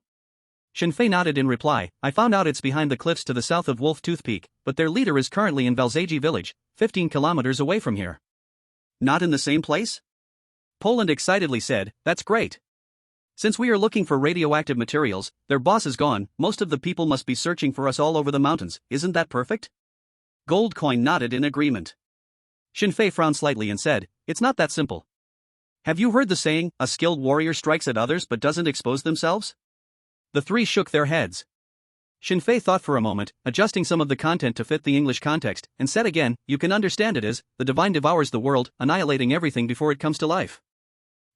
Speaker 1: Sinn Féin nodded in reply, "I found out it's behind the cliffs to the south of Wolf Tooth Peak, but their leader is currently in Valzaji village, 15 kilometers away from here." "Not in the same place?" Poland excitedly said, "That's great. Since we are looking for radioactive materials, their boss is gone, most of the people must be searching for us all over the mountains, isn't that perfect?" Goldcoin nodded in agreement. Shinfei frowned slightly and said, "It's not that simple. Have you heard the saying, a skilled warrior strikes at others but doesn't expose themselves?" The three shook their heads. Shinfei thought for a moment, adjusting some of the content to fit the English context, and said again, "You can understand it as, the divine devours the world, annihilating everything before it comes to life."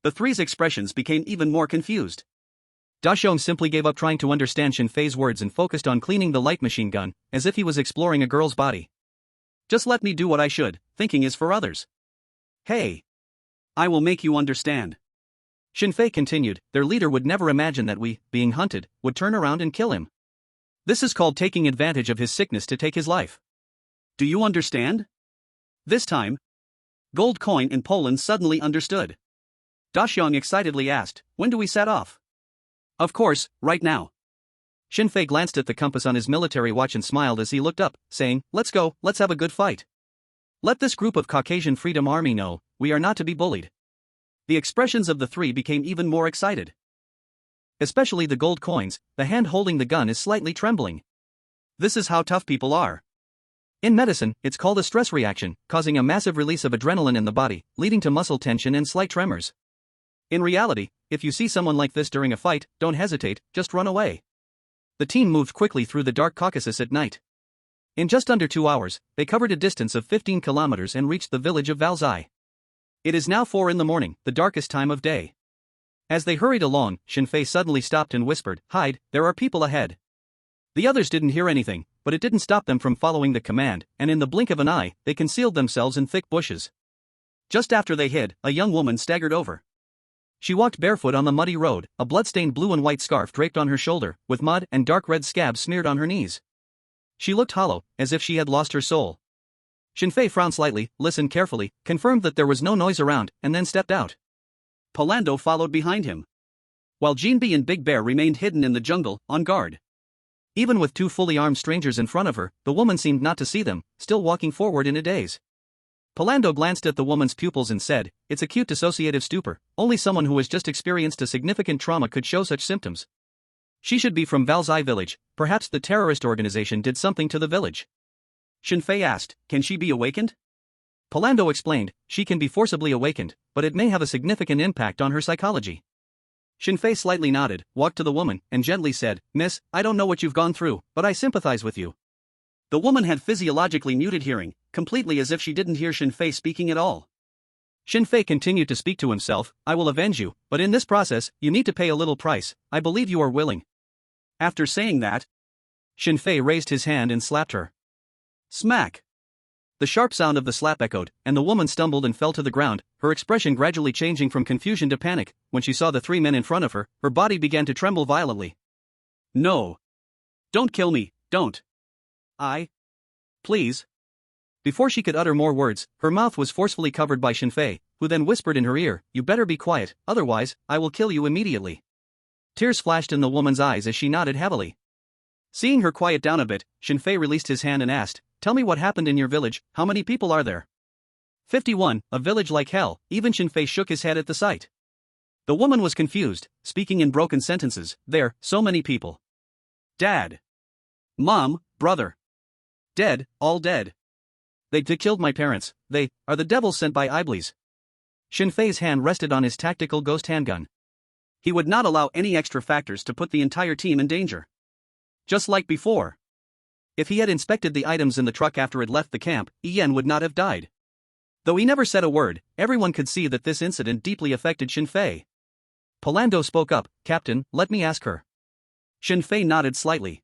Speaker 1: The three's expressions became even more confused. Daxiong simply gave up trying to understand Shinfei's words and focused on cleaning the light machine gun, as if he was exploring a girl's body. "Just let me do what I should, thinking is for others. Hey! I will make you understand." Shinfei continued, "Their leader would never imagine that we, being hunted, would turn around and kill him. This is called taking advantage of his sickness to take his life. Do you understand?" This time, Gold Coin in Poland suddenly understood. Daxiong excitedly asked, "When do we set off?" "Of course, right now." Shinfei glanced at the compass on his military watch and smiled as he looked up, saying, "Let's go, let's have a good fight. Let this group of Caucasian Freedom Army know, we are not to be bullied." The expressions of the three became even more excited. Especially the gold coins, the hand holding the gun is slightly trembling. This is how tough people are. In medicine, it's called a stress reaction, causing a massive release of adrenaline in the body, leading to muscle tension and slight tremors. In reality, if you see someone like this during a fight, don't hesitate, just run away. The team moved quickly through the dark Caucasus at night. In just under 2 hours, they covered a distance of 15 kilometers and reached the village of Valzai. It is now 4 in the morning, the darkest time of day. As they hurried along, Shinfei suddenly stopped and whispered, "Hide, there are people ahead." The others didn't hear anything, but it didn't stop them from following the command, and in the blink of an eye, they concealed themselves in thick bushes. Just after they hid, a young woman staggered over. She walked barefoot on the muddy road, a blood-stained blue and white scarf draped on her shoulder, with mud and dark red scabs smeared on her knees. She looked hollow, as if she had lost her soul. Shinfei frowned slightly, listened carefully, confirmed that there was no noise around, and then stepped out. Polando followed behind him, while Jinbi and Big Bear remained hidden in the jungle, on guard. Even with 2 fully armed strangers in front of her, the woman seemed not to see them, still walking forward in a daze. Polando glanced at the woman's pupils and said, "It's acute dissociative stupor, only someone who has just experienced a significant trauma could show such symptoms. She should be from Valzai village, perhaps the terrorist organization did something to the village." Shinfei asked, "Can she be awakened?" Polando explained, "She can be forcibly awakened, but it may have a significant impact on her psychology." Shinfei slightly nodded, walked to the woman, and gently said, "Miss, I don't know what you've gone through, but I sympathize with you." The woman had physiologically muted hearing, completely as if she didn't hear Shinfei speaking at all. Shinfei continued to speak to himself, "I will avenge you, but in this process, you need to pay a little price. I believe you are willing." After saying that, Shinfei raised his hand and slapped her. Smack! The sharp sound of the slap echoed, and the woman stumbled and fell to the ground, her expression gradually changing from confusion to panic. When she saw the 3 men in front of her, her body began to tremble violently. "No! Don't kill me, don't! Please!" Before she could utter more words, her mouth was forcefully covered by Shinfei, who then whispered in her ear, "You better be quiet, otherwise, I will kill you immediately." Tears flashed in the woman's eyes as she nodded heavily. Seeing her quiet down a bit, Shinfei released his hand and asked, "Tell me what happened in your village, how many people are there?" 51, a village like hell. Even Shinfei shook his head at the sight. The woman was confused, speaking in broken sentences. "There, so many people. Dad. Mom, brother. Dead, all dead. They killed my parents, they are the devils sent by Iblis." Shinfei's hand rested on his tactical ghost handgun. He would not allow any extra factors to put the entire team in danger. Just like before. If he had inspected the items in the truck after it left the camp, Ian would not have died. Though he never said a word, everyone could see that this incident deeply affected Shinfei. Polando spoke up, "Captain, let me ask her." Shinfei nodded slightly.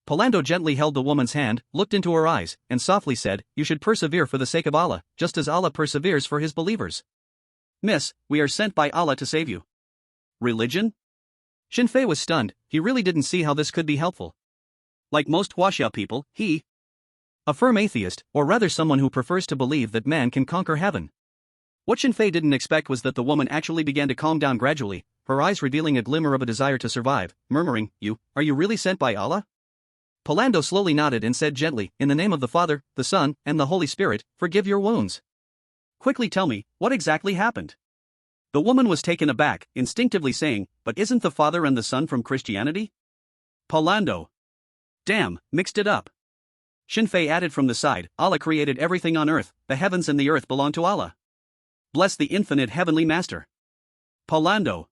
Speaker 1: Polando gently held the woman's hand, looked into her eyes, and softly said, "You should persevere for the sake of Allah, just as Allah perseveres for his believers. Miss, we are sent by Allah to save you." Religion? Shinfei was stunned. He really didn't see how this could be helpful. Like most Huaxia people, he, a firm atheist, or rather someone who prefers to believe that man can conquer heaven. What Shinfei didn't expect was that the woman actually began to calm down gradually, her eyes revealing a glimmer of a desire to survive, murmuring, Are you really sent by Allah?" Polando slowly nodded and said gently, "In the name of the Father, the Son, and the Holy Spirit, forgive your wounds. Quickly tell me, what exactly happened?" The woman was taken aback, instinctively saying, "But isn't the Father and the Son from Christianity?" Polando. Damn, mixed it up. Shinfei added from the side, Allah created everything on earth, the heavens and the earth belong to Allah. Bless the infinite heavenly master. Polando.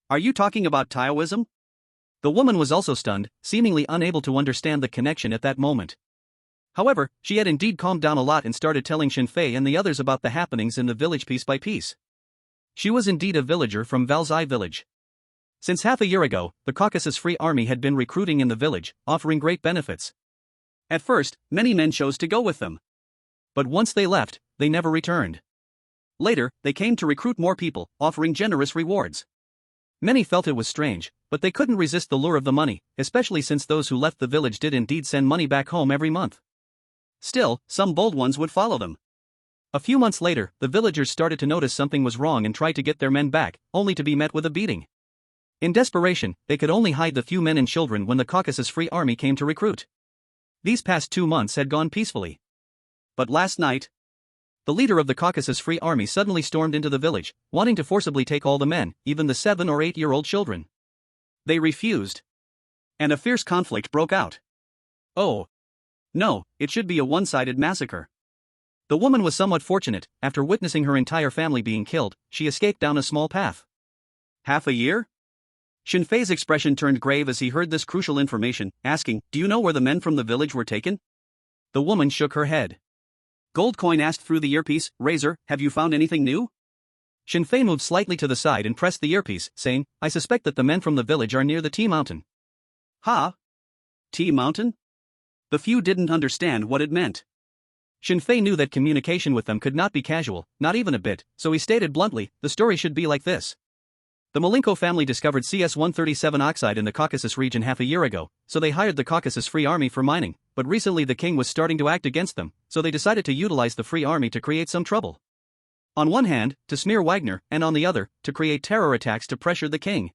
Speaker 1: Are you talking about Taoism? The woman was also stunned, seemingly unable to understand the connection at that moment. However, she had indeed calmed down a lot and started telling Shinfei and the others about the happenings in the village piece by piece. She was indeed a villager from Valzai village. Since half a year ago, the Caucasus Free Army had been recruiting in the village, offering great benefits. At first, many men chose to go with them. But once they left, they never returned. Later, they came to recruit more people, offering generous rewards. Many felt it was strange, but they couldn't resist the lure of the money, especially since those who left the village did indeed send money back home every month. Still, some bold ones would follow them. A few months later, the villagers started to notice something was wrong and tried to get their men back, only to be met with a beating. In desperation, they could only hide the few men and children when the Caucasus Free Army came to recruit. These past 2 months had gone peacefully. But last night, the leader of the Caucasus Free Army suddenly stormed into the village, wanting to forcibly take all the men, even the 7 or 8-year-old children. They refused. And a fierce conflict broke out. Oh. No, it should be a one-sided massacre. The woman was somewhat fortunate. After witnessing her entire family being killed, she escaped down a small path. Half a year? Shinfei's expression turned grave as he heard this crucial information, asking, "Do you know where the men from the village were taken?" The woman shook her head. Goldcoin asked through the earpiece, "Razor, have you found anything new?" Shinfei moved slightly to the side and pressed the earpiece, saying, "I suspect that the men from the village are near the Tea Mountain." Ha? Tea Mountain? The few didn't understand what it meant. Shinfei knew that communication with them could not be casual, not even a bit, so he stated bluntly, "The story should be like this. The Malenko family discovered CS-137 oxide in the Caucasus region half a year ago, so they hired the Caucasus Free Army for mining, but recently the king was starting to act against them, so they decided to utilize the Free Army to create some trouble. On one hand, to smear Wagner, and on the other, to create terror attacks to pressure the king.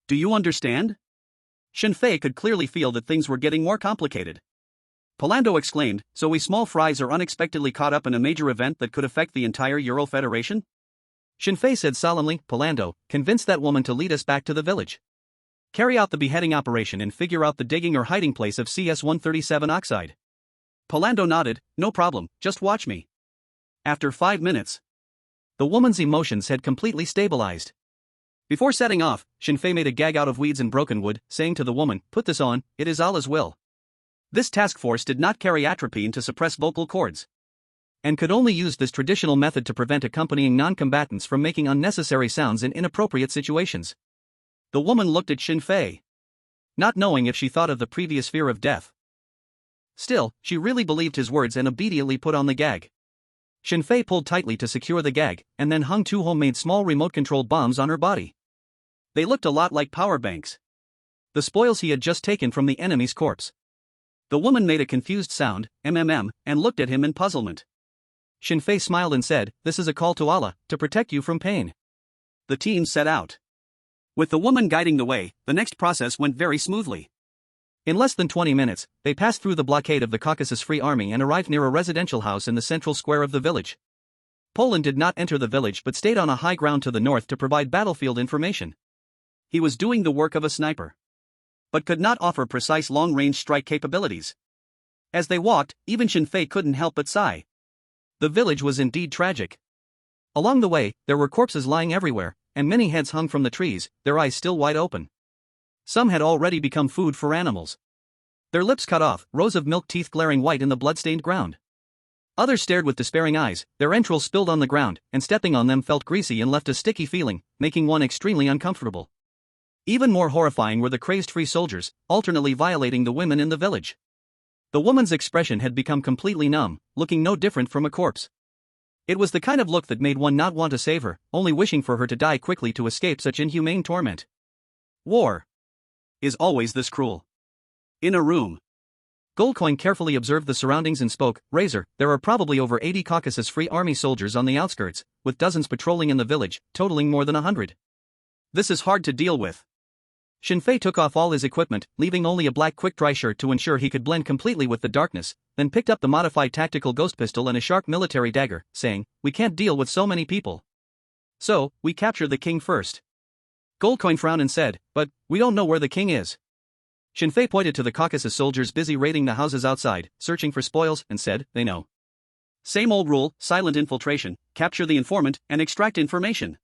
Speaker 1: Do you understand?" Shinfei could clearly feel that things were getting more complicated. Polando exclaimed, "So we small fries are unexpectedly caught up in a major event that could affect the entire Ural Federation?" Shinfei said solemnly, "Polando, convince that woman to lead us back to the village. Carry out the beheading operation and figure out the digging or hiding place of CS-137 oxide." Polando nodded, "No problem, just watch me." After 5 minutes, the woman's emotions had completely stabilized. Before setting off, Shinfei made a gag out of weeds and broken wood, saying to the woman, "Put this on, it is Allah's will." This task force did not carry atropine to suppress vocal cords, and could only use this traditional method to prevent accompanying non-combatants from making unnecessary sounds in inappropriate situations. The woman looked at Shinfei, not knowing if she thought of the previous fear of death. Still, she really believed his words and obediently put on the gag. Shinfei pulled tightly to secure the gag, and then hung 2 homemade small remote-controlled bombs on her body. They looked a lot like power banks. The spoils he had just taken from the enemy's corpse. The woman made a confused sound, and looked at him in puzzlement. Shinfei smiled and said, "This is a call to Allah, to protect you from pain." The team set out. With the woman guiding the way, the next process went very smoothly. In less than 20 minutes, they passed through the blockade of the Caucasus Free Army and arrived near a residential house in the central square of the village. Poland did not enter the village but stayed on a high ground to the north to provide battlefield information. He was doing the work of a sniper, but could not offer precise long-range strike capabilities. As they walked, even Shinfei couldn't help but sigh. The village was indeed tragic. Along the way, there were corpses lying everywhere, and many heads hung from the trees, their eyes still wide open. Some had already become food for animals. Their lips cut off, rows of milk teeth glaring white in the blood-stained ground. Others stared with despairing eyes, their entrails spilled on the ground, and stepping on them felt greasy and left a sticky feeling, making one extremely uncomfortable. Even more horrifying were the crazed free soldiers, alternately violating the women in the village. The woman's expression had become completely numb, looking no different from a corpse. It was the kind of look that made one not want to save her, only wishing for her to die quickly to escape such inhumane torment. War is always this cruel. In a room, Goldcoin carefully observed the surroundings and spoke, "Razor, there are probably over 80 Caucasus Free Army soldiers on the outskirts, with dozens patrolling in the village, totaling more than 100. This is hard to deal with." Shinfei took off all his equipment, leaving only a black quick-dry shirt to ensure he could blend completely with the darkness, then picked up the modified tactical ghost pistol and a sharp military dagger, saying, "We can't deal with so many people. So, we capture the king first." Goldcoin frowned and said, "But, we don't know where the king is." Shinfei pointed to the Caucasus soldiers busy raiding the houses outside, searching for spoils, and said, "They know. Same old rule, silent infiltration, capture the informant, and extract information."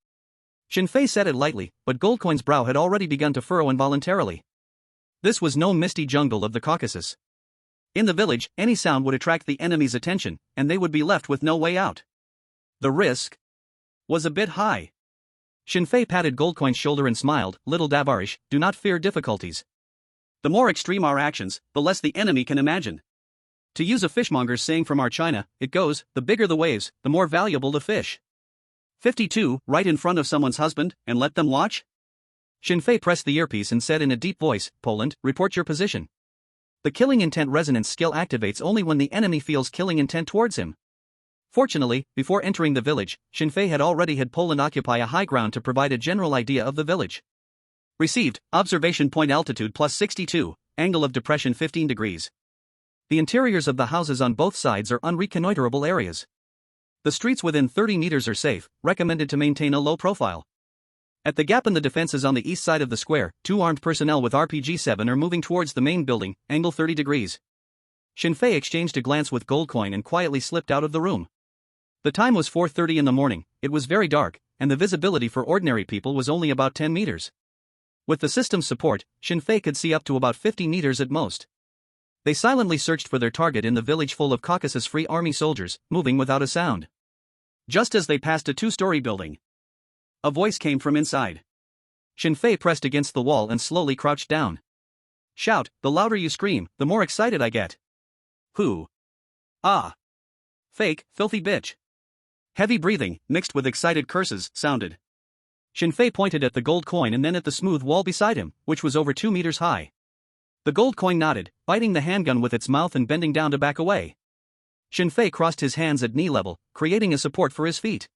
Speaker 1: Shinfei said it lightly, but Goldcoin's brow had already begun to furrow involuntarily. This was no misty jungle of the Caucasus. In the village, any sound would attract the enemy's attention, and they would be left with no way out. The risk was a bit high. Shinfei patted Goldcoin's shoulder and smiled, "Little Davarish, do not fear difficulties. The more extreme our actions, the less the enemy can imagine. To use a fishmonger's saying from our China, it goes, the bigger the waves, the more valuable the fish." 52, right in front of someone's husband, and let them watch? Shinfei pressed the earpiece and said in a deep voice, "Poland, report your position." The killing intent resonance skill activates only when the enemy feels killing intent towards him. Fortunately, before entering the village, Shinfei had already had Poland occupy a high ground to provide a general idea of the village. Received, observation point altitude plus 62, angle of depression 15 degrees. The interiors of the houses on both sides are unreconnoiterable areas. The streets within 30 meters are safe, recommended to maintain a low profile. At the gap in the defenses on the east side of the square, 2 armed personnel with RPG-7 are moving towards the main building, angle 30 degrees. Shinfei exchanged a glance with Goldcoin and quietly slipped out of the room. The time was 4:30 in the morning, it was very dark, and the visibility for ordinary people was only about 10 meters. With the system's support, Shinfei could see up to about 50 meters at most. They silently searched for their target in the village full of Caucasus Free Army soldiers, moving without a sound. Just as they passed a 2-story building, a voice came from inside. Shinfei pressed against the wall and slowly crouched down. "Shout, the louder you scream, the more excited I get." "Who?" "Ah. Fake, filthy bitch." Heavy breathing, mixed with excited curses, sounded. Shinfei pointed at the gold coin and then at the smooth wall beside him, which was over 2 meters high. The gold coin nodded, biting the handgun with its mouth and bending down to back away. Shinfei crossed his hands at knee level, creating a support for his feet.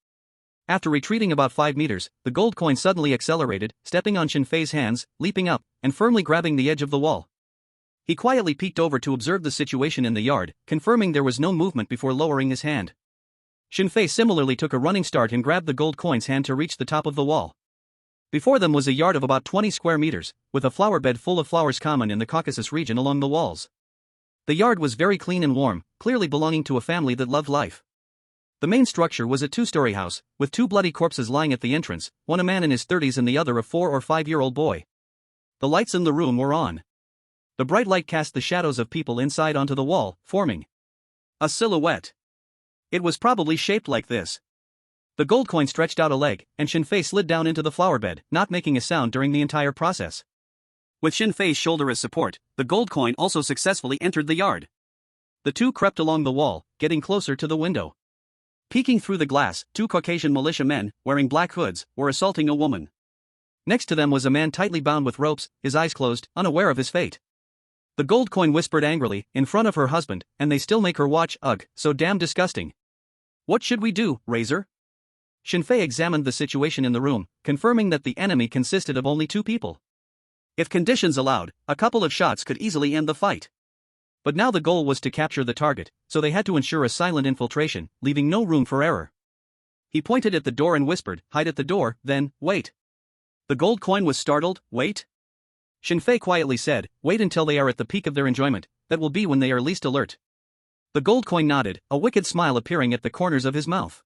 Speaker 1: After retreating about 5 meters, the gold coin suddenly accelerated, stepping on Shinfei's hands, leaping up, and firmly grabbing the edge of the wall. He quietly peeked over to observe the situation in the yard, confirming there was no movement before lowering his hand. Shinfei similarly took a running start and grabbed the gold coin's hand to reach the top of the wall. Before them was a yard of about 20 square meters, with a flower bed full of flowers common in the Caucasus region along the walls. The yard was very clean and warm, clearly belonging to a family that loved life. The main structure was a 2-story house, with 2 bloody corpses lying at the entrance, one a man in his 30s and the other a 4 or 5-year-old boy. The lights in the room were on. The bright light cast the shadows of people inside onto the wall, forming a silhouette. It was probably shaped like this. The gold coin stretched out a leg, and Shinfei slid down into the flower bed, not making a sound during the entire process. With Shinfei's shoulder as support, the gold coin also successfully entered the yard. The two crept along the wall, getting closer to the window. Peeking through the glass, 2 Caucasian militia men, wearing black hoods, were assaulting a woman. Next to them was a man tightly bound with ropes, his eyes closed, unaware of his fate. The gold coin whispered angrily, in front of her husband, "And they still make her watch, ugh, so damn disgusting. What should we do, Razor?" Shinfei examined the situation in the room, confirming that the enemy consisted of only 2 people. If conditions allowed, a couple of shots could easily end the fight. But now the goal was to capture the target, so they had to ensure a silent infiltration, leaving no room for error. He pointed at the door and whispered, "Hide at the door, then, wait." The gold coin was startled, "Wait?" Shinfei quietly said, "Wait until they are at the peak of their enjoyment, that will be when they are least alert." The gold coin nodded, a wicked smile appearing at the corners of his mouth.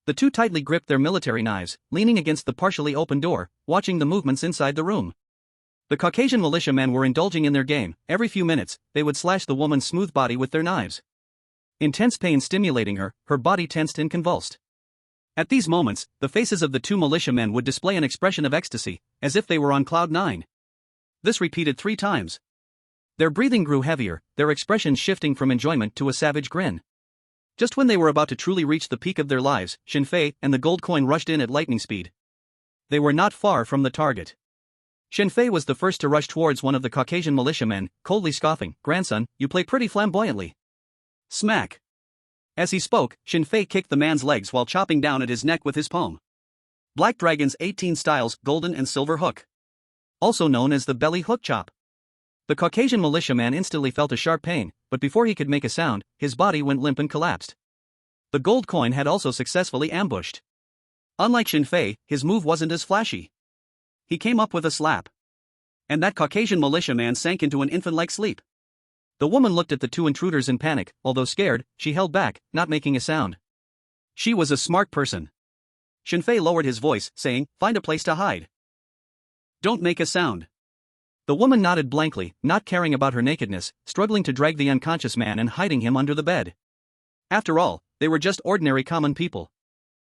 Speaker 1: The 2 tightly gripped their military knives, leaning against the partially open door, watching the movements inside the room. The Caucasian militiamen were indulging in their game. Every few minutes, they would slash the woman's smooth body with their knives. Intense pain stimulating her, her body tensed and convulsed. At these moments, the faces of the 2 militiamen would display an expression of ecstasy, as if they were on cloud 9. This repeated 3 times. Their breathing grew heavier, their expressions shifting from enjoyment to a savage grin. Just when they were about to truly reach the peak of their lives, Shinfei and the gold coin rushed in at lightning speed. They were not far from the target. Shinfei was the first to rush towards one of the Caucasian militiamen, coldly scoffing, "Grandson, you play pretty flamboyantly." Smack. As he spoke, Shinfei kicked the man's legs while chopping down at his neck with his palm. Black Dragon's 18 styles, golden and silver hook. Also known as the belly hook chop. The Caucasian militiaman instantly felt a sharp pain, but before he could make a sound, his body went limp and collapsed. The gold coin had also successfully ambushed. Unlike Shinfei, his move wasn't as flashy. He came up with a slap. And that Caucasian militiaman sank into an infant-like sleep. The woman looked at the two intruders in panic. Although scared, she held back, not making a sound. She was a smart person. Shinfei lowered his voice, saying, "Find a place to hide. Don't make a sound." The woman nodded blankly, not caring about her nakedness, struggling to drag the unconscious man and hiding him under the bed. After all, they were just ordinary common people.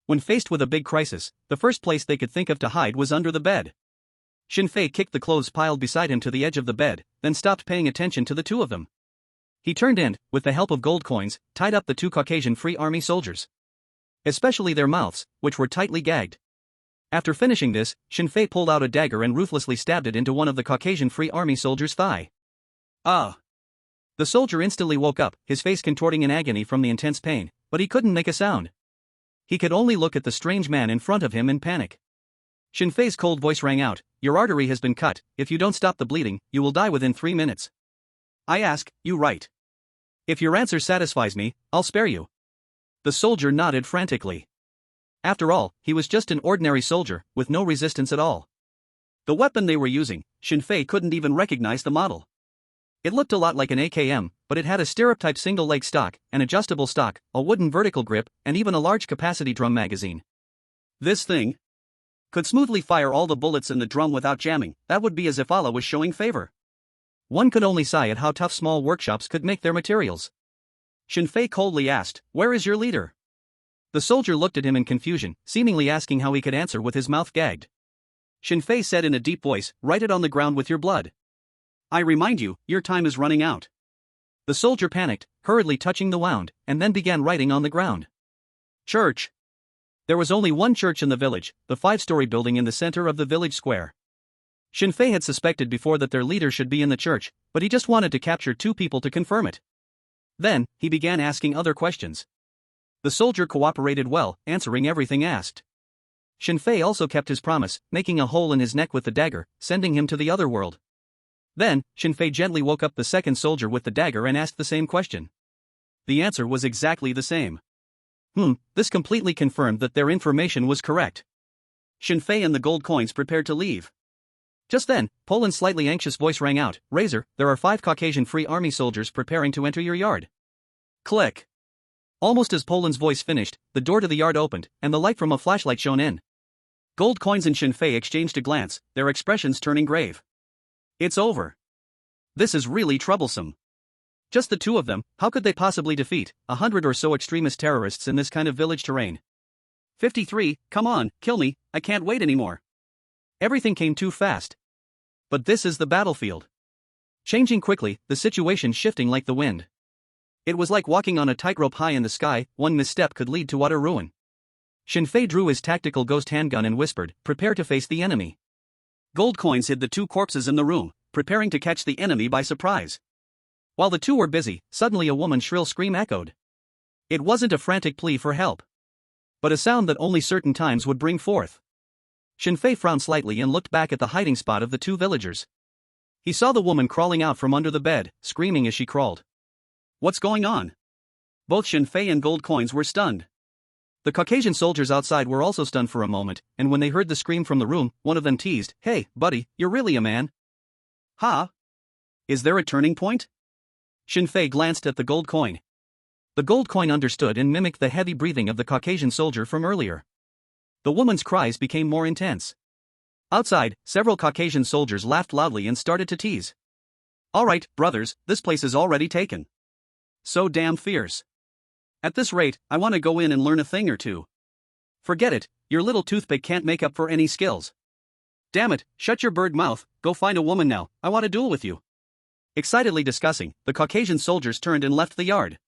Speaker 1: When faced with a big crisis, the first place they could think of to hide was under the bed. Shinfei kicked the clothes piled beside him to the edge of the bed, then stopped paying attention to the two of them. He turned and, with the help of gold coins, tied up the two Caucasian Free Army soldiers. Especially their mouths, which were tightly gagged. After finishing this, Shinfei pulled out a dagger and ruthlessly stabbed it into one of the Caucasian Free Army soldiers' thigh. Ah! The soldier instantly woke up, his face contorting in agony from the intense pain, but he couldn't make a sound. He could only look at the strange man in front of him in panic. Shinfei's cold voice rang out, "Your artery has been cut. If you don't stop the bleeding, you will die within 3 minutes. I ask, you right? If your answer satisfies me, I'll spare you." The soldier nodded frantically. After all, he was just an ordinary soldier, with no resistance at all. The weapon they were using, Shinfei couldn't even recognize the model. It looked a lot like an AKM, but it had a stirrup-type single-leg stock, an adjustable stock, a wooden vertical grip, and even a large-capacity drum magazine. This thing could smoothly fire all the bullets in the drum without jamming. That would be as if Allah was showing favor. One could only sigh at how tough small workshops could make their materials. Shinfei coldly asked, "Where is your leader?" The soldier looked at him in confusion, seemingly asking how he could answer with his mouth gagged. Shinfei said in a deep voice, "Write it on the ground with your blood. I remind you, your time is running out." The soldier panicked, hurriedly touching the wound, and then began writing on the ground. Church. There was only one church in the village, the 5-story building in the center of the village square. Shinfei had suspected before that their leader should be in the church, but he just wanted to capture 2 people to confirm it. Then, he began asking other questions. The soldier cooperated well, answering everything asked. Shinfei also kept his promise, making a hole in his neck with the dagger, sending him to the other world. Then, Shinfei gently woke up the second soldier with the dagger and asked the same question. The answer was exactly the same. This completely confirmed that their information was correct. Shinfei and the gold coins prepared to leave. Just then, Poland's slightly anxious voice rang out, "Razor, there are 5 Caucasian Free Army soldiers preparing to enter your yard." Click. Almost as Poland's voice finished, the door to the yard opened, and the light from a flashlight shone in. Gold coins and Shinfei exchanged a glance, their expressions turning grave. It's over. This is really troublesome. Just the 2 of them, how could they possibly defeat 100 or so extremist terrorists in this kind of village terrain? 53, come on, kill me, I can't wait anymore. Everything came too fast. But this is the battlefield. Changing quickly, the situation shifting like the wind. It was like walking on a tightrope high in the sky, one misstep could lead to utter ruin. Shinfei drew his tactical ghost handgun and whispered, "Prepare to face the enemy." Gold coins hid the 2 corpses in the room, preparing to catch the enemy by surprise. While the 2 were busy, suddenly a woman's shrill scream echoed. It wasn't a frantic plea for help, but a sound that only certain times would bring forth. Shinfei frowned slightly and looked back at the hiding spot of the 2 villagers. He saw the woman crawling out from under the bed, screaming as she crawled. What's going on? Both Shinfei and gold coins were stunned. The Caucasian soldiers outside were also stunned for a moment, and when they heard the scream from the room, one of them teased, "Hey, buddy, you're really a man." "Huh? Is there a turning point?" Shinfei glanced at the gold coin. The gold coin understood and mimicked the heavy breathing of the Caucasian soldier from earlier. The woman's cries became more intense. Outside, several Caucasian soldiers laughed loudly and started to tease. "All right, brothers, this place is already taken. So damn fierce. At this rate, I want to go in and learn a thing or 2. Forget it, your little toothpick can't make up for any skills. Damn it, shut your bird mouth, go find a woman now, I want to duel with you." Excitedly discussing, the Caucasian soldiers turned and left the yard.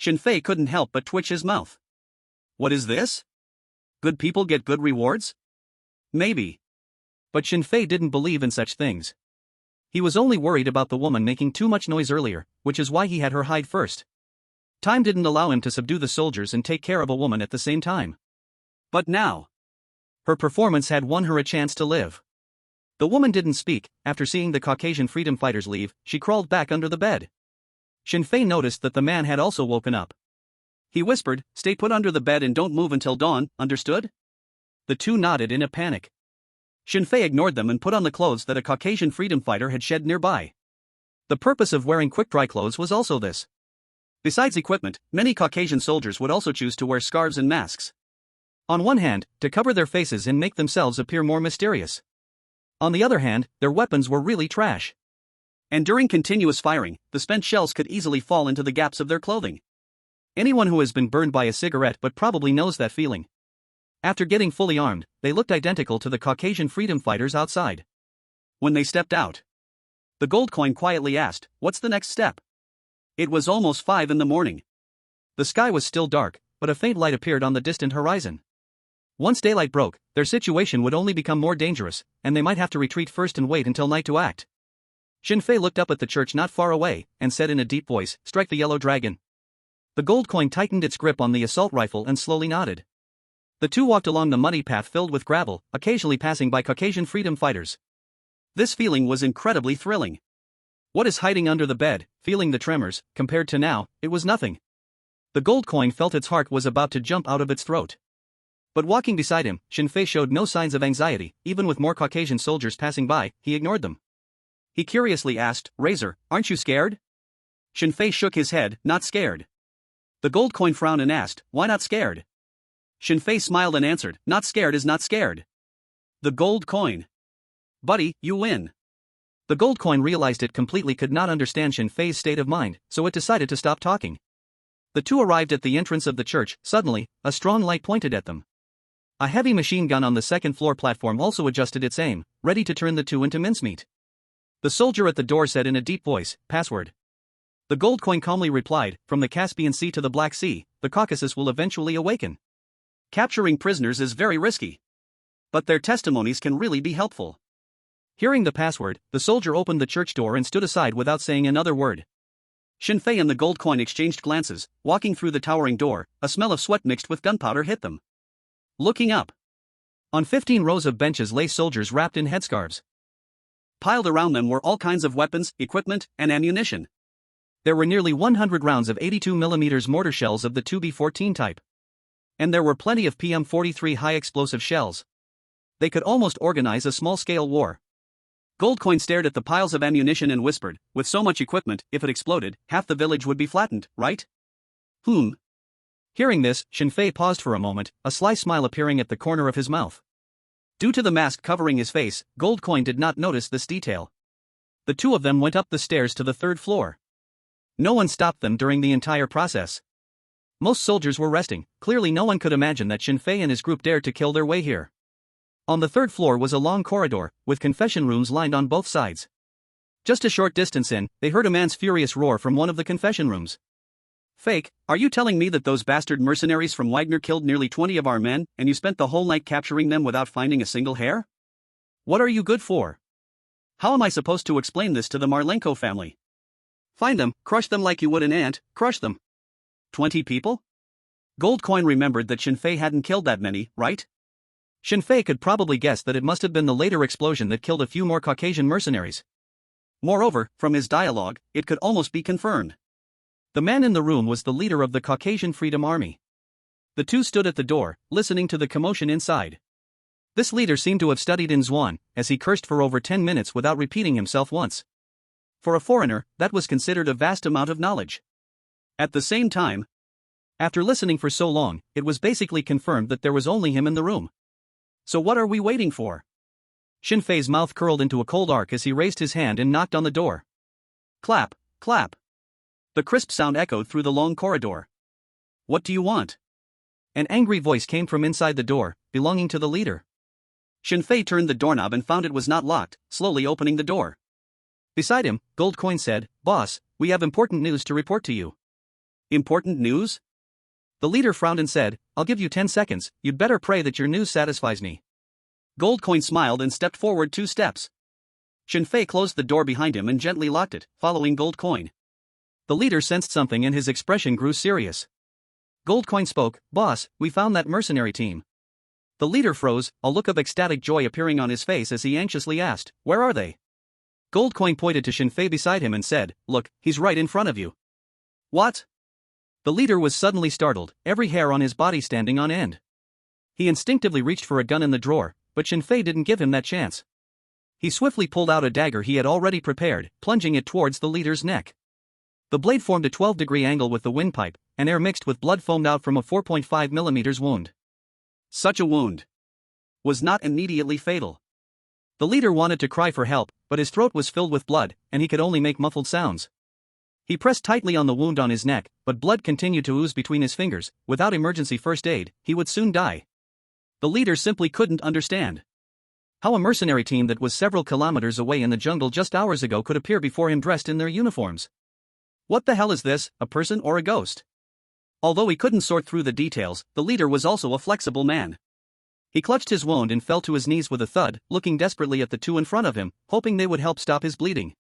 Speaker 1: Shinfei couldn't help but twitch his mouth. What is this? Good people get good rewards? Maybe. But Shinfei didn't believe in such things. He was only worried about the woman making too much noise earlier, which is why he had her hide first. Time didn't allow him to subdue the soldiers and take care of a woman at the same time. But now, her performance had won her a chance to live. The woman didn't speak. After seeing the Caucasian freedom fighters leave, she crawled back under the bed. Shinfei noticed that the man had also woken up. He whispered, "Stay put under the bed and don't move until dawn, understood?" The 2 nodded in a panic. Shinfei ignored them and put on the clothes that a Caucasian freedom fighter had shed nearby. The purpose of wearing quick-dry clothes was also this. Besides equipment, many Caucasian soldiers would also choose to wear scarves and masks. On one hand, to cover their faces and make themselves appear more mysterious. On the other hand, their weapons were really trash. And during continuous firing, the spent shells could easily fall into the gaps of their clothing. Anyone who has been burned by a cigarette but probably knows that feeling. After getting fully armed, they looked identical to the Caucasian freedom fighters outside. When they stepped out, the gold coin quietly asked, "What's the next step?" It was almost 5 in the morning. The sky was still dark, but a faint light appeared on the distant horizon. Once daylight broke, their situation would only become more dangerous, and they might have to retreat first and wait until night to act. Shinfei looked up at the church not far away, and said in a deep voice, "Strike the yellow dragon." The gold coin tightened its grip on the assault rifle and slowly nodded. The two walked along the muddy path filled with gravel, occasionally passing by Caucasian freedom fighters. This feeling was incredibly thrilling. What is hiding under the bed, feeling the tremors, compared to now, it was nothing. The gold coin felt its heart was about to jump out of its throat. But walking beside him, Shinfei showed no signs of anxiety. Even with more Caucasian soldiers passing by, he ignored them. He curiously asked, "Razor, aren't you scared?" Shinfei shook his head, "Not scared." The gold coin frowned and asked, "Why not scared?" Shinfei smiled and answered, "Not scared is not scared." The gold coin. "Buddy, you win." The gold coin realized it completely could not understand Shinfei's state of mind, so it decided to stop talking. The two arrived at the entrance of the church. Suddenly, a strong light pointed at them. A heavy machine gun on the second-floor platform also adjusted its aim, ready to turn the two into mincemeat. The soldier at the door said in a deep voice, "Password." The gold coin calmly replied, "From the Caspian Sea to the Black Sea, the Caucasus will eventually awaken. Capturing prisoners is very risky. But their testimonies can really be helpful." Hearing the password, the soldier opened the church door and stood aside without saying another word. Shinfei and the gold coin exchanged glances. Walking through the towering door, a smell of sweat mixed with gunpowder hit them. Looking up, on 15 rows of benches lay soldiers wrapped in headscarves. Piled around them were all kinds of weapons, equipment, and ammunition. There were nearly 100 rounds of 82mm mortar shells of the 2B14 type. And there were plenty of PM43 high-explosive shells. They could almost organize a small-scale war. Goldcoin stared at the piles of ammunition and whispered, "With so much equipment, if it exploded, half the village would be flattened, right?" Hearing this, Shinfei paused for a moment, a sly smile appearing at the corner of his mouth. Due to the mask covering his face, Goldcoin did not notice this detail. The two of them went up the stairs to the 3rd floor. No one stopped them during the entire process. Most soldiers were resting. Clearly no one could imagine that Shinfei and his group dared to kill their way here. On the 3rd floor was a long corridor, with confession rooms lined on both sides. Just a short distance in, they heard a man's furious roar from one of the confession rooms. "Fake, are you telling me that those bastard mercenaries from Wagner killed nearly 20 of our men, and you spent the whole night capturing them without finding a single hair? What are you good for? How am I supposed to explain this to the Marlenko family? Find them, crush them like you would an ant, crush them." 20 people? Goldcoin remembered that Shinfei hadn't killed that many, right? Shinfei could probably guess that it must have been the later explosion that killed a few more Caucasian mercenaries. Moreover, from his dialogue, it could almost be confirmed. The man in the room was the leader of the Caucasian Freedom Army. The two stood at the door, listening to the commotion inside. This leader seemed to have studied in Zwan, as he cursed for over 10 minutes without repeating himself once. For a foreigner, that was considered a vast amount of knowledge. At the same time, after listening for so long, it was basically confirmed that there was only him in the room. So what are we waiting for? Shinfei's mouth curled into a cold arc as he raised his hand and knocked on the door. Clap, clap. The crisp sound echoed through the long corridor. "What do you want?" An angry voice came from inside the door, belonging to the leader. Shinfei turned the doorknob and found it was not locked, slowly opening the door. Beside him, Goldcoin said, "Boss, we have important news to report to you." "Important news?" The leader frowned and said, "I'll give you 10 seconds, you'd better pray that your news satisfies me." Goldcoin smiled and stepped forward 2 steps. Shinfei closed the door behind him and gently locked it, following Goldcoin. The leader sensed something and his expression grew serious. Goldcoin spoke, "Boss, we found that mercenary team." The leader froze, a look of ecstatic joy appearing on his face as he anxiously asked, "Where are they?" Goldcoin pointed to Shinfei beside him and said, "Look, he's right in front of you." "What?" The leader was suddenly startled, every hair on his body standing on end. He instinctively reached for a gun in the drawer, but Shinfei didn't give him that chance. He swiftly pulled out a dagger he had already prepared, plunging it towards the leader's neck. The blade formed a 12-degree angle with the windpipe, and air mixed with blood foamed out from a 4.5 mm wound. Such a wound was not immediately fatal. The leader wanted to cry for help, but his throat was filled with blood, and he could only make muffled sounds. He pressed tightly on the wound on his neck, but blood continued to ooze between his fingers. Without emergency first aid, he would soon die. The leader simply couldn't understand how a mercenary team that was several kilometers away in the jungle just hours ago could appear before him dressed in their uniforms. What the hell is this, a person or a ghost? Although he couldn't sort through the details, the leader was also a flexible man. He clutched his wound and fell to his knees with a thud, looking desperately at the two in front of him, hoping they would help stop his bleeding.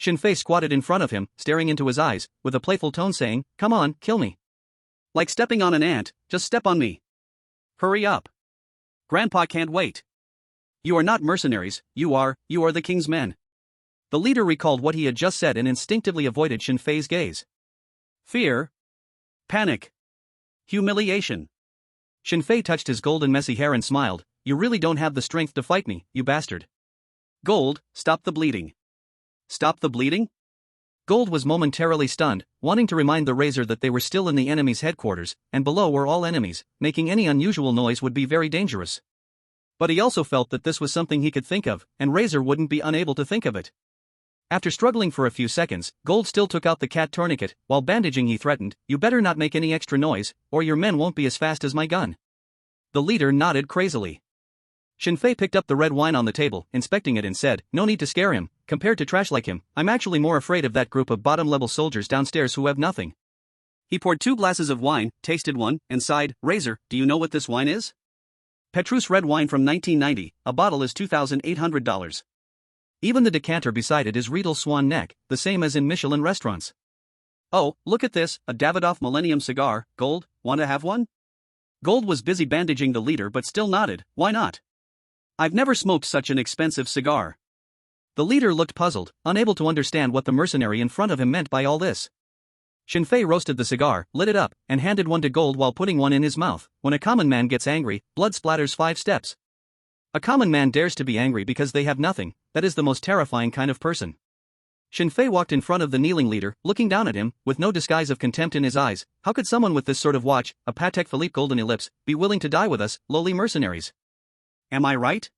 Speaker 1: Shinfei squatted in front of him, staring into his eyes, with a playful tone saying, "Come on, kill me. Like stepping on an ant, just step on me. Hurry up. Grandpa can't wait. You are not mercenaries, you are the king's men." The leader recalled what he had just said and instinctively avoided Shinfei's gaze. Fear, panic, humiliation. Shinfei touched his golden messy hair and smiled. "You really don't have the strength to fight me, you bastard. Gold, stop the bleeding." Stop the bleeding? Gold was momentarily stunned, wanting to remind the Razor that they were still in the enemy's headquarters, and below were all enemies. Making any unusual noise would be very dangerous. But he also felt that this was something he could think of, and Razor wouldn't be unable to think of it. After struggling for a few seconds, Gold still took out the cat tourniquet. While bandaging he threatened, "You better not make any extra noise, or your men won't be as fast as my gun." The leader nodded crazily. Shinfei picked up the red wine on the table, inspecting it and said, "No need to scare him. Compared to trash like him, I'm actually more afraid of that group of bottom-level soldiers downstairs who have nothing." He poured 2 glasses of wine, tasted one, and sighed. "Razor, do you know what this wine is?" Petrus red wine from 1990, a bottle is $2,800. Even the decanter beside it is Riedel Swan Neck, the same as in Michelin restaurants. "Oh, look at this, a Davidoff Millennium cigar. Gold, want to have one?" Gold was busy bandaging the leader but still nodded. "Why not? I've never smoked such an expensive cigar." The leader looked puzzled, unable to understand what the mercenary in front of him meant by all this. Shinfei roasted the cigar, lit it up, and handed one to Gold while putting one in his mouth. When a common man gets angry, blood splatters 5 steps. A common man dares to be angry because they have nothing. That is the most terrifying kind of person. Shinfei walked in front of the kneeling leader, looking down at him, with no disguise of contempt in his eyes. How could someone with this sort of watch, a Patek Philippe golden ellipse, be willing to die with us, lowly mercenaries? Am I right,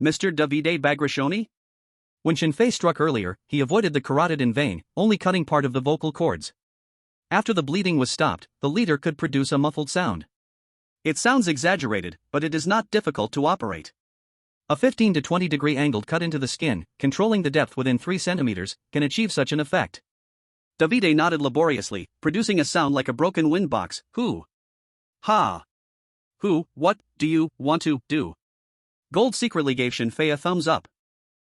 Speaker 1: Mr. Davide Bagration? When Shinfei struck earlier, he avoided the carotid in vain, only cutting part of the vocal cords. After the bleeding was stopped, the leader could produce a muffled sound. It sounds exaggerated, but it is not difficult to operate. A 15 to 20 degree angled cut into the skin, controlling the depth within 3 centimeters, can achieve such an effect. Davide nodded laboriously, producing a sound like a broken wind box. "Who? Ha! Who, what, do you, want to, do?" Gold secretly gave Shinfei a thumbs up.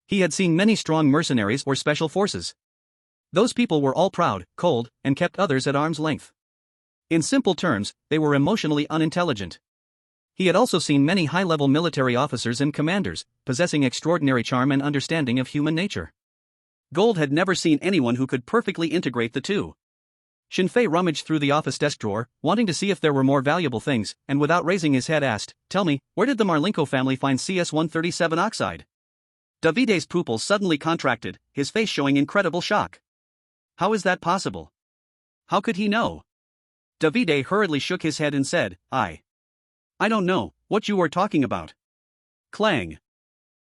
Speaker 1: He had seen many strong mercenaries or special forces. Those people were all proud, cold, and kept others at arm's length. In simple terms, they were emotionally unintelligent. He had also seen many high-level military officers and commanders, possessing extraordinary charm and understanding of human nature. Gold had never seen anyone who could perfectly integrate the two. Shinfei rummaged through the office desk drawer, wanting to see if there were more valuable things, and without raising his head asked, "Tell me, where did the Marlinko family find CS-137 oxide?" Davide's pupils suddenly contracted, his face showing incredible shock. "How is that possible? How could he know?" Davide hurriedly shook his head and said, I don't know what you are talking about." Clang.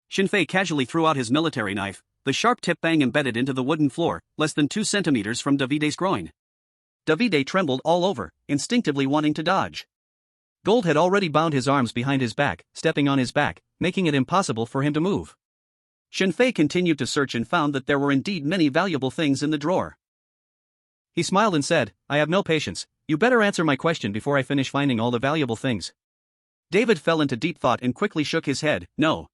Speaker 1: Shinfei casually threw out his military knife, the sharp tip bang embedded into the wooden floor, less than 2 centimeters from Davide's groin. Davide trembled all over, instinctively wanting to dodge. Gold had already bound his arms behind his back, stepping on his back, making it impossible for him to move. Shinfei continued to search and found that there were indeed many valuable things in the drawer. He smiled and said, "I have no patience. You better answer my question before I finish finding all the valuable things." David fell into deep thought and quickly shook his head. "No.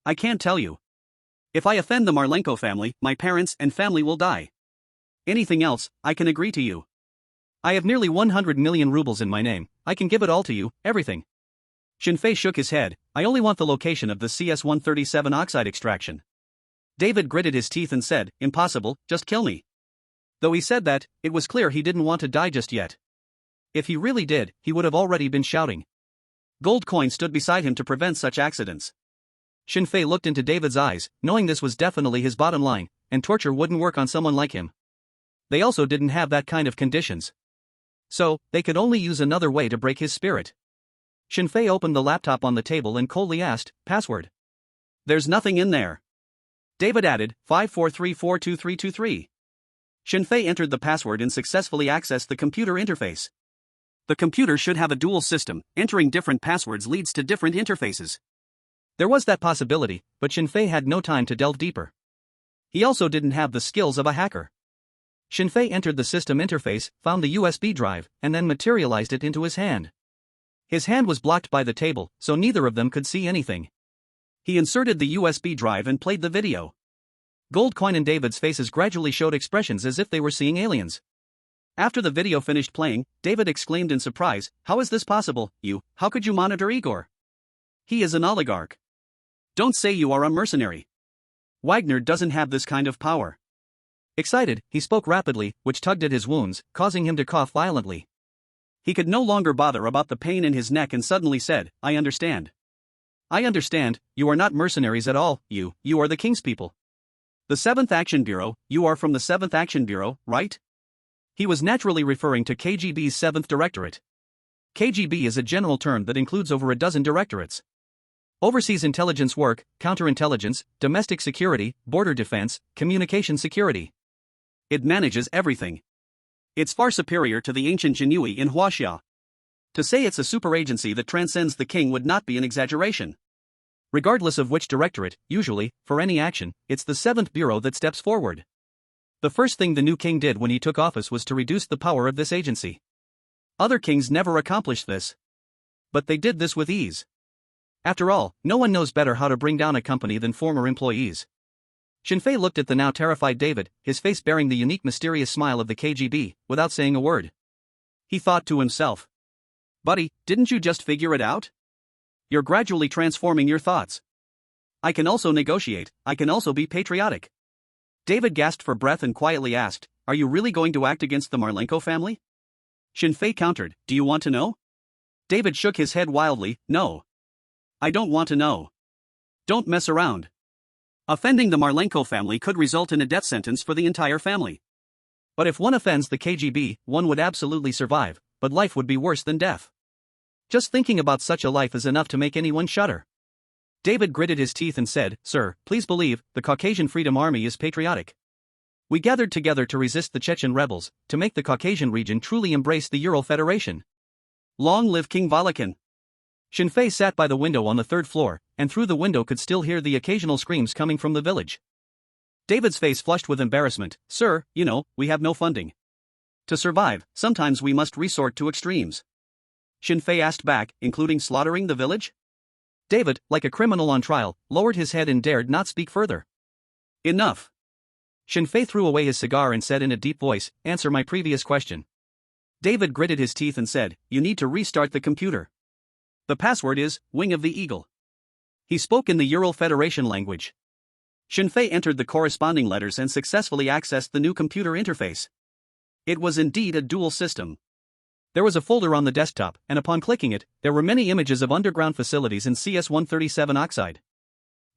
Speaker 1: I can't tell you. If I offend the Marlenko family, my parents and family will die. Anything else, I can agree to you. I have nearly 100 million rubles in my name. I can give it all to you, everything." Shinfei shook his head. "I only want the location of the CS-137 oxide extraction." David gritted his teeth and said, "Impossible, just kill me." Though he said that, it was clear he didn't want to die just yet. If he really did, he would have already been shouting. Gold coin stood beside him to prevent such accidents. Shinfei looked into David's eyes, knowing this was definitely his bottom line, and torture wouldn't work on someone like him. They also didn't have that kind of conditions. So, they could only use another way to break his spirit. Shinfei opened the laptop on the table and coldly asked, "Password?" "There's nothing in there." David added, 543422323. Shinfei entered the password and successfully accessed the computer interface. The computer should have a dual system, entering different passwords leads to different interfaces. There was that possibility, but Shinfei had no time to delve deeper. He also didn't have the skills of a hacker. Shinfei entered the system interface, found the USB drive, and then materialized it into his hand. His hand was blocked by the table, so neither of them could see anything. He inserted the USB drive and played the video. Gold coin and David's faces gradually showed expressions as if they were seeing aliens. After the video finished playing, David exclaimed in surprise, "How is this possible, how could you monitor Igor? He is an oligarch. Don't say you are a mercenary. Wagner doesn't have this kind of power." Excited, he spoke rapidly, which tugged at his wounds, causing him to cough violently. He could no longer bother about the pain in his neck and suddenly said, "I understand. I understand, you are not mercenaries at all, you are the King's people. The 7th Action Bureau, you are from the 7th Action Bureau, right?" He was naturally referring to KGB's 7th Directorate. KGB is a general term that includes over a dozen directorates. Overseas intelligence work, counterintelligence, domestic security, border defense, communication security. It manages everything. It's far superior to the ancient Jinui in Huaxia. To say it's a super agency that transcends the king would not be an exaggeration. Regardless of which directorate, usually, for any action, it's the 7th Bureau that steps forward. The first thing the new king did when he took office was to reduce the power of this agency. Other kings never accomplished this. But they did this with ease. After all, no one knows better how to bring down a company than former employees. Shinfei looked at the now terrified David, his face bearing the unique mysterious smile of the KGB, without saying a word. He thought to himself, "Buddy, didn't you just figure it out? You're gradually transforming your thoughts. I can also negotiate, I can also be patriotic." David gasped for breath and quietly asked, "Are you really going to act against the Marlenko family?" Shinfei countered, "Do you want to know?" David shook his head wildly, "No. I don't want to know. Don't mess around. Offending the Marlenko family could result in a death sentence for the entire family. But if one offends the KGB, one would absolutely survive, but life would be worse than death. Just thinking about such a life is enough to make anyone shudder." David gritted his teeth and said, "Sir, please believe, the Caucasian Freedom Army is patriotic. We gathered together to resist the Chechen rebels, to make the Caucasian region truly embrace the Ural Federation. Long live King Valakin." Shinfei sat by the window on the 3rd floor, and through the window could still hear the occasional screams coming from the village. David's face flushed with embarrassment. "Sir, we have no funding. To survive, sometimes we must resort to extremes." Shinfei asked back, "Including slaughtering the village?" David, like a criminal on trial, lowered his head and dared not speak further. "Enough." Shinfei threw away his cigar and said in a deep voice, "Answer my previous question." David gritted his teeth and said, "You need to restart the computer. The password is, Wing of the Eagle." He spoke in the Ural Federation language. Shinfei entered the corresponding letters and successfully accessed the new computer interface. It was indeed a dual system. There was a folder on the desktop, and upon clicking it, there were many images of underground facilities in CS-137 oxide.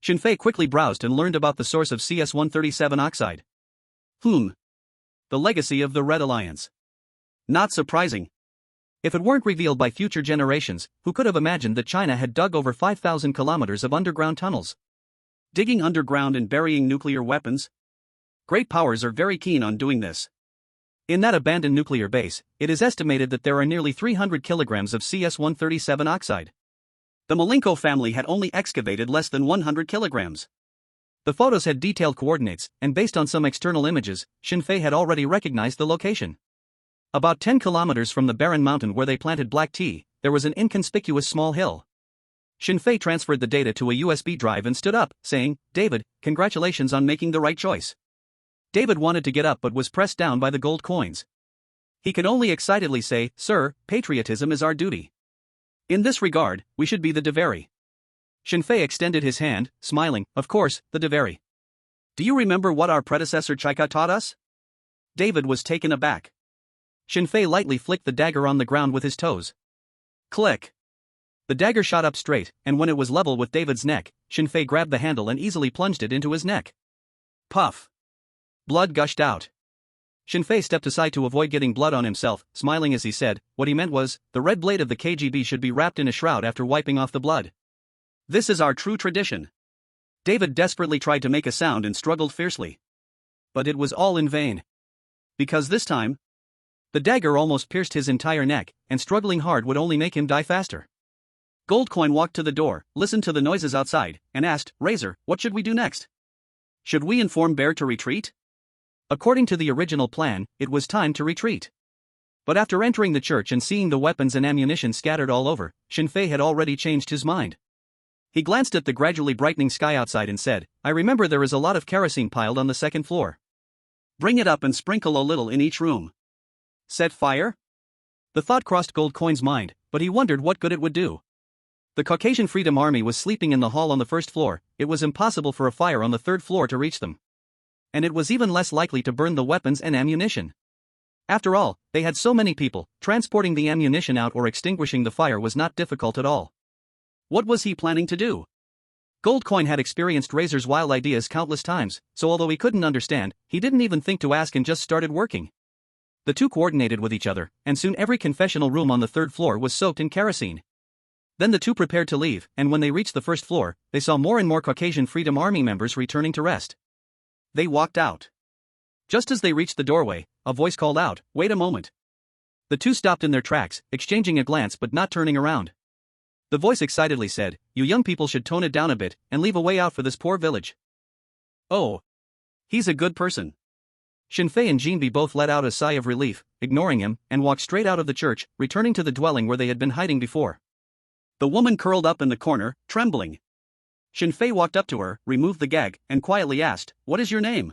Speaker 1: Shinfei quickly browsed and learned about the source of CS-137 oxide. The legacy of the Red Alliance. Not surprising. If it weren't revealed by future generations, who could have imagined that China had dug over 5,000 kilometers of underground tunnels? Digging underground and burying nuclear weapons? Great powers are very keen on doing this. In that abandoned nuclear base, it is estimated that there are nearly 300 kilograms of CS-137 oxide. The Malenko family had only excavated less than 100 kilograms. The photos had detailed coordinates, and based on some external images, Shinfei had already recognized the location. About 10 kilometers from the barren mountain where they planted black tea, there was an inconspicuous small hill. Shinfei transferred the data to a USB drive and stood up, saying, "David, congratulations on making the right choice." David wanted to get up but was pressed down by the gold coins. He could only excitedly say, "Sir, patriotism is our duty. In this regard, we should be the Deveri." Shinfei extended his hand, smiling, "Of course, the Deveri. Do you remember what our predecessor Chaika taught us?" David was taken aback. Shinfei lightly flicked the dagger on the ground with his toes. Click. The dagger shot up straight, and when it was level with David's neck, Shinfei grabbed the handle and easily plunged it into his neck. Puff! Blood gushed out. Shinfei stepped aside to avoid getting blood on himself, smiling as he said, what he meant was, the red blade of the KGB should be wrapped in a shroud after wiping off the blood. This is our true tradition. David desperately tried to make a sound and struggled fiercely. But it was all in vain. Because this time, the dagger almost pierced his entire neck, and struggling hard would only make him die faster. Goldcoin walked to the door, listened to the noises outside, and asked, Razor, what should we do next? Should we inform Bear to retreat? According to the original plan, it was time to retreat. But after entering the church and seeing the weapons and ammunition scattered all over, Shinfei had already changed his mind. He glanced at the gradually brightening sky outside and said, I remember there is a lot of kerosene piled on the second floor. Bring it up and sprinkle a little in each room. Set fire? The thought crossed Goldcoin's mind, but he wondered what good it would do. The Caucasian Freedom Army was sleeping in the hall on the first floor, it was impossible for a fire on the third floor to reach them. And it was even less likely to burn the weapons and ammunition. After all, they had so many people, transporting the ammunition out or extinguishing the fire was not difficult at all. What was he planning to do? Goldcoin had experienced Razor's wild ideas countless times, so although he couldn't understand, he didn't even think to ask and just started working. The two coordinated with each other, and soon every confessional room on the third floor was soaked in kerosene. Then the two prepared to leave, and when they reached the first floor, they saw more and more Caucasian Freedom Army members returning to rest. They walked out. Just as they reached the doorway, a voice called out, Wait a moment. The two stopped in their tracks, exchanging a glance but not turning around. The voice excitedly said, You young people should tone it down a bit, and leave a way out for this poor village. Oh. He's a good person. Shinfei and Jinbi both let out a sigh of relief, ignoring him, and walked straight out of the church, returning to the dwelling where they had been hiding before. The woman curled up in the corner, trembling. Shinfei walked up to her, removed the gag, and quietly asked, What is your name?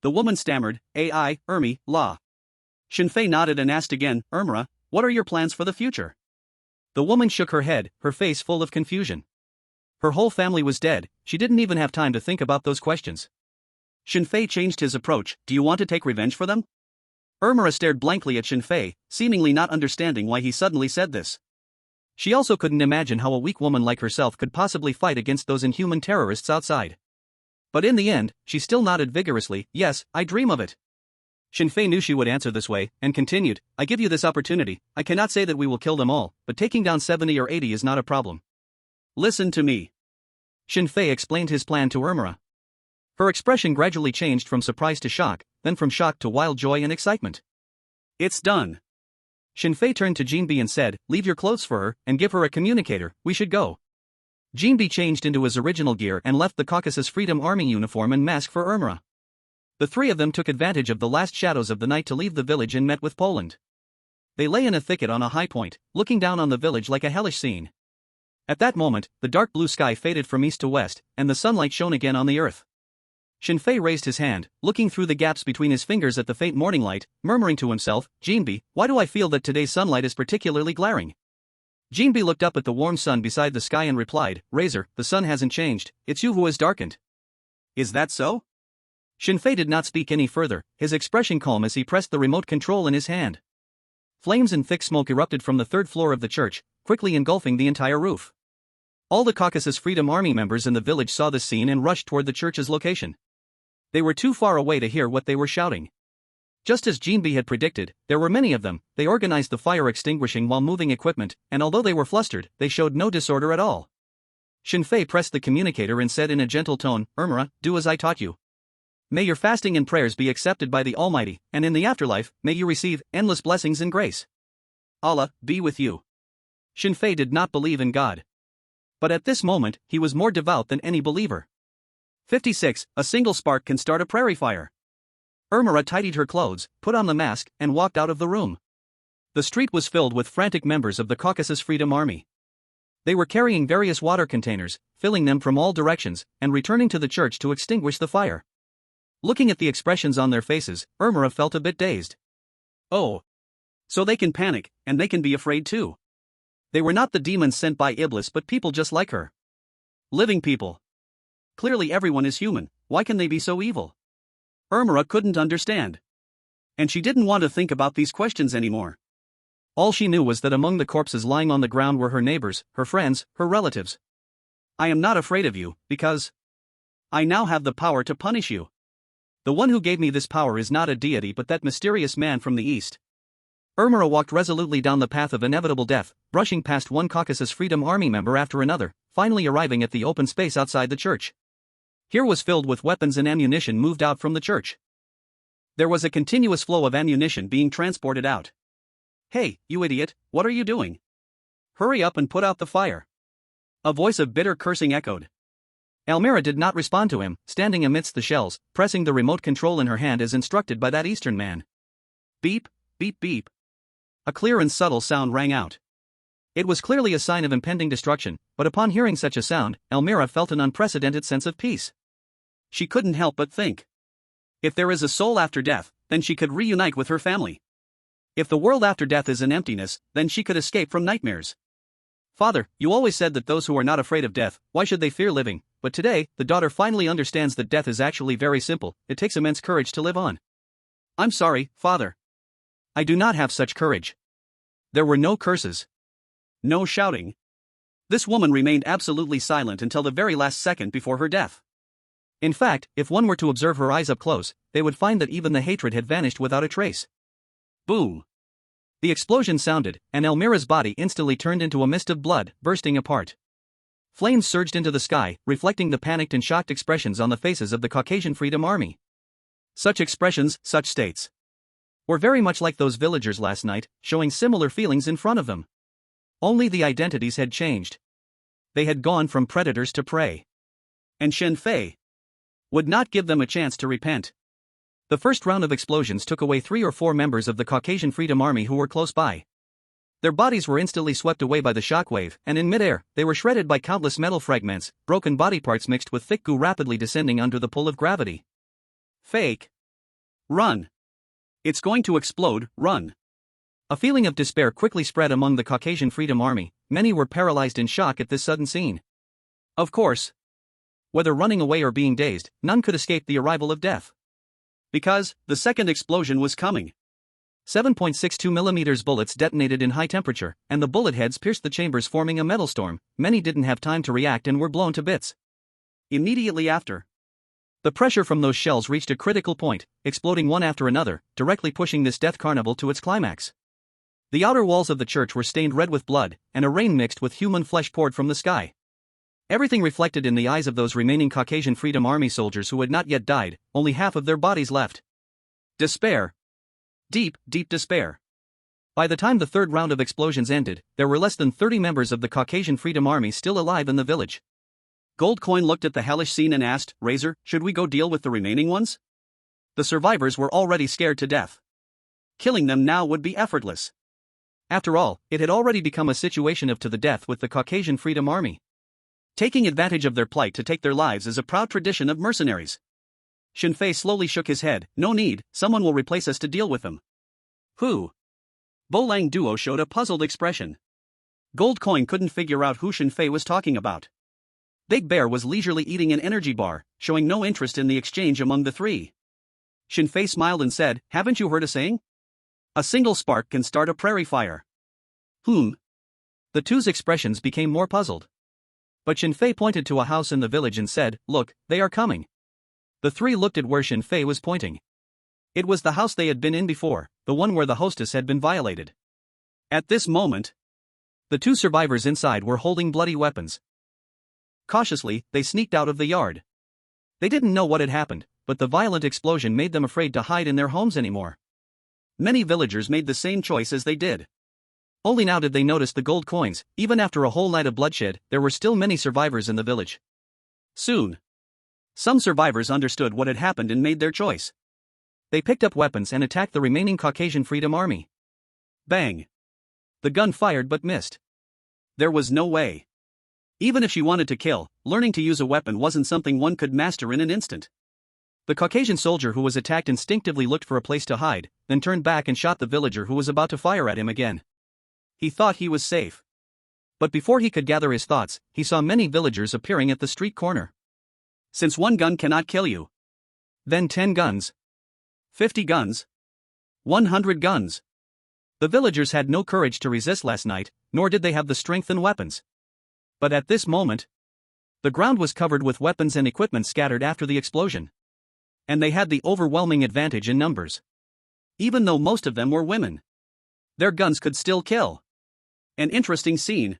Speaker 1: The woman stammered, A.I., Ermi, La. Shinfei nodded and asked again, Ermra, what are your plans for the future? The woman shook her head, her face full of confusion. Her whole family was dead, she didn't even have time to think about those questions. Shinfei changed his approach, Do you want to take revenge for them? Ermra stared blankly at Shinfei, seemingly not understanding why he suddenly said this. She also couldn't imagine how a weak woman like herself could possibly fight against those inhuman terrorists outside. But in the end, she still nodded vigorously, Yes, I dream of it. Shinfei knew she would answer this way, and continued, I give you this opportunity, I cannot say that we will kill them all, but taking down 70 or 80 is not a problem. Listen to me. Shinfei explained his plan to Ermra. Her expression gradually changed from surprise to shock, then from shock to wild joy and excitement. It's done. Shinfei turned to Jinbi and said, Leave your clothes for her, and give her a communicator, we should go. Jinbi changed into his original gear and left the Caucasus Freedom Army uniform and mask for Ermra. The three of them took advantage of the last shadows of the night to leave the village and met with Poland. They lay in a thicket on a high point, looking down on the village like a hellish scene. At that moment, the dark blue sky faded from east to west, and the sunlight shone again on the earth. Shinfei raised his hand, looking through the gaps between his fingers at the faint morning light, murmuring to himself, Jinbi, why do I feel that today's sunlight is particularly glaring? Jinbi looked up at the warm sun beside the sky and replied, Razor, the sun hasn't changed, it's you who has darkened. Is that so? Shinfei did not speak any further, his expression calm as he pressed the remote control in his hand. Flames and thick smoke erupted from the third floor of the church, quickly engulfing the entire roof. All the Caucasus Freedom Army members in the village saw this scene and rushed toward the church's location. They were too far away to hear what they were shouting. Just as Jinbi had predicted, there were many of them, they organized the fire extinguishing while moving equipment, and although they were flustered, they showed no disorder at all. Shinfei pressed the communicator and said in a gentle tone, Ermra, do as I taught you. May your fasting and prayers be accepted by the Almighty, and in the afterlife, may you receive endless blessings and grace. Allah be with you. Shinfei did not believe in God. But at this moment, he was more devout than any believer. 56. A single spark can start a prairie fire. Ermra tidied her clothes, put on the mask, and walked out of the room. The street was filled with frantic members of the Caucasus Freedom Army. They were carrying various water containers, filling them from all directions, and returning to the church to extinguish the fire. Looking at the expressions on their faces, Ermra felt a bit dazed. Oh. So they can panic, and they can be afraid too. They were not the demons sent by Iblis but people just like her. Living people. Clearly everyone is human, why can they be so evil? Ermra couldn't understand. And she didn't want to think about these questions anymore. All she knew was that among the corpses lying on the ground were her neighbors, her friends, her relatives. I am not afraid of you, because I now have the power to punish you. The one who gave me this power is not a deity but that mysterious man from the east. Ermira walked resolutely down the path of inevitable death, brushing past one Caucasus Freedom Army member after another, finally arriving at the open space outside the church. Here was filled with weapons and ammunition moved out from the church. There was a continuous flow of ammunition being transported out. Hey, you idiot, what are you doing? Hurry up and put out the fire. A voice of bitter cursing echoed. Elmira did not respond to him, standing amidst the shells, pressing the remote control in her hand as instructed by that Eastern man. Beep, beep, beep. A clear and subtle sound rang out. It was clearly a sign of impending destruction, but upon hearing such a sound, Elmira felt an unprecedented sense of peace. She couldn't help but think. If there is a soul after death, then she could reunite with her family. If the world after death is an emptiness, then she could escape from nightmares. Father, you always said that those who are not afraid of death, why should they fear living? But today, the daughter finally understands that death is actually very simple. It takes immense courage to live on. I'm sorry, Father. I do not have such courage. There were no curses. No shouting. This woman remained absolutely silent until the very last second before her death. In fact, if one were to observe her eyes up close, they would find that even the hatred had vanished without a trace. Boom. The explosion sounded, and Elmira's body instantly turned into a mist of blood, bursting apart. Flames surged into the sky, reflecting the panicked and shocked expressions on the faces of the Caucasian Freedom Army. Such expressions, such states, were very much like those villagers last night, showing similar feelings in front of them. Only the identities had changed. They had gone from predators to prey. And Shen Fei would not give them a chance to repent. The first round of explosions took away 3 or 4 members of the Caucasian Freedom Army who were close by. Their bodies were instantly swept away by the shockwave, and in midair, they were shredded by countless metal fragments, broken body parts mixed with thick goo rapidly descending under the pull of gravity. Fake. Run. It's going to explode, run. A feeling of despair quickly spread among the Caucasian Freedom Army. Many were paralyzed in shock at this sudden scene. Of course, whether running away or being dazed, none could escape the arrival of death. Because the second explosion was coming. 7.62mm bullets detonated in high temperature, and the bullet heads pierced the chambers, forming a metal storm. Many didn't have time to react and were blown to bits. Immediately after, the pressure from those shells reached a critical point, exploding one after another, directly pushing this death carnival to its climax. The outer walls of the church were stained red with blood, and a rain mixed with human flesh poured from the sky. Everything reflected in the eyes of those remaining Caucasian Freedom Army soldiers who had not yet died, only half of their bodies left. Despair. Deep, deep despair. By the time the third round of explosions ended, there were less than 30 members of the Caucasian Freedom Army still alive in the village. Gold Coin looked at the hellish scene and asked, Razor, should we go deal with the remaining ones? The survivors were already scared to death. Killing them now would be effortless. After all, it had already become a situation of to the death with the Caucasian Freedom Army. Taking advantage of their plight to take their lives is a proud tradition of mercenaries. Shen Fei slowly shook his head. No need, someone will replace us to deal with them. Who? Bo Lang Duo showed a puzzled expression. Gold Coin couldn't figure out who Shen Fei was talking about. Big Bear was leisurely eating an energy bar, showing no interest in the exchange among the three. Shen Fei smiled and said, haven't you heard a saying? A single spark can start a prairie fire. The two's expressions became more puzzled. But Shen Fei pointed to a house in the village and said, look, they are coming. The three looked at where Shen Fei was pointing. It was the house they had been in before, the one where the hostess had been violated. At this moment, the two survivors inside were holding bloody weapons. Cautiously, they sneaked out of the yard. They didn't know what had happened, but the violent explosion made them afraid to hide in their homes anymore. Many villagers made the same choice as they did. Only now did they notice the gold coins. Even after a whole night of bloodshed, there were still many survivors in the village. Soon, some survivors understood what had happened and made their choice. They picked up weapons and attacked the remaining Caucasian Freedom Army. Bang! The gun fired but missed. There was no way. Even if she wanted to kill, learning to use a weapon wasn't something one could master in an instant. The Caucasian soldier who was attacked instinctively looked for a place to hide, then turned back and shot the villager who was about to fire at him again. He thought he was safe. But before he could gather his thoughts, he saw many villagers appearing at the street corner. Since one gun cannot kill you, then 10 guns, 50 guns, 100 guns. The villagers had no courage to resist last night, nor did they have the strength and weapons. But at this moment, the ground was covered with weapons and equipment scattered after the explosion. And they had the overwhelming advantage in numbers. Even though most of them were women, their guns could still kill. An interesting scene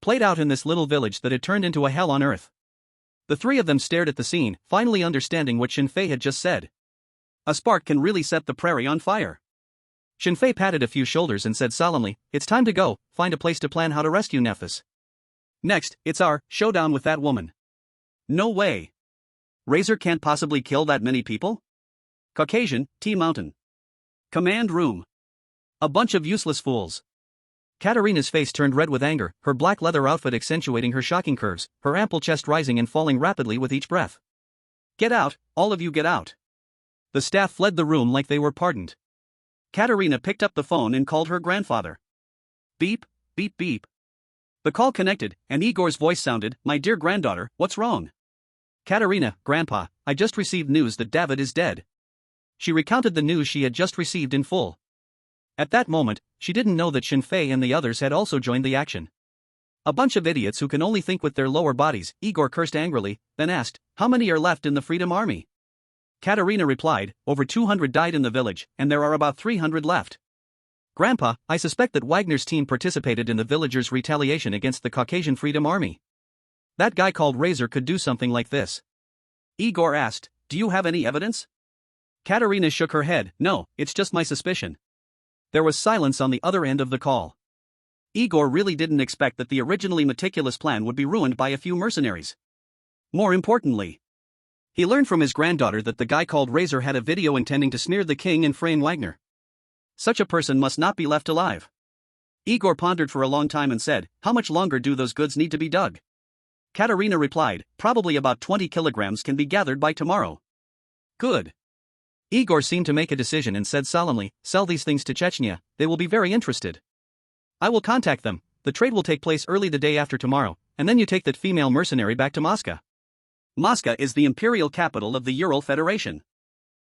Speaker 1: played out in this little village that had turned into a hell on earth. The three of them stared at the scene, finally understanding what Shin Fei had just said. A spark can really set the prairie on fire. Shin Fei patted a few shoulders and said solemnly, "It's time to go, find a place to plan how to rescue Nephthys. Next, it's our showdown with that woman." "No way. Razor can't possibly kill that many people?" Caucasian, T-Mountain. Command room. A bunch of useless fools. Katerina's face turned red with anger, her black leather outfit accentuating her shocking curves, her ample chest rising and falling rapidly with each breath. "Get out, all of you get out." The staff fled the room like they were pardoned. Katerina picked up the phone and called her grandfather. Beep, beep, beep. The call connected, and Igor's voice sounded, "My dear granddaughter, what's wrong?" "Katerina, Grandpa, I just received news that David is dead." She recounted the news she had just received in full. At that moment, she didn't know that Shin Fei and the others had also joined the action. "A bunch of idiots who can only think with their lower bodies," Igor cursed angrily, then asked, "How many are left in the Freedom Army?" Katerina replied, "Over 200 died in the village, and there are about 300 left." "Grandpa, I suspect that Wagner's team participated in the villagers' retaliation against the Caucasian Freedom Army. That guy called Razor could do something like this." Igor asked, "Do you have any evidence?" Katerina shook her head, "No, it's just my suspicion." There was silence on the other end of the call. Igor really didn't expect that the originally meticulous plan would be ruined by a few mercenaries. More importantly, he learned from his granddaughter that the guy called Razor had a video intending to smear the king and Frayne Wagner. Such a person must not be left alive. Igor pondered for a long time and said, "How much longer do those goods need to be dug?" Katerina replied, "Probably about 20 kilograms can be gathered by tomorrow." "Good." Igor seemed to make a decision and said solemnly, "Sell these things to Chechnya, they will be very interested. I will contact them, the trade will take place early the day after tomorrow, and then you take that female mercenary back to Moscow. Moscow is the imperial capital of the Ural Federation.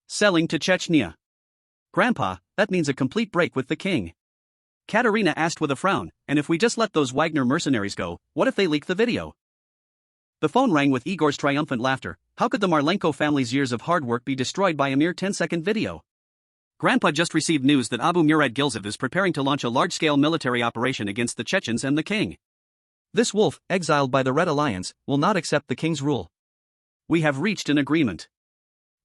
Speaker 1: Selling to Chechnya. Grandpa, that means a complete break with the king." Katerina asked with a frown, "And if we just let those Wagner mercenaries go, what if they leak the video?" The phone rang with Igor's triumphant laughter. How could the Marlenko family's years of hard work be destroyed by a mere 10-second video? Grandpa just received news that Abu Murad Gilzev is preparing to launch a large-scale military operation against the Chechens and the king. This wolf, exiled by the Red Alliance, will not accept the king's rule. We have reached an agreement.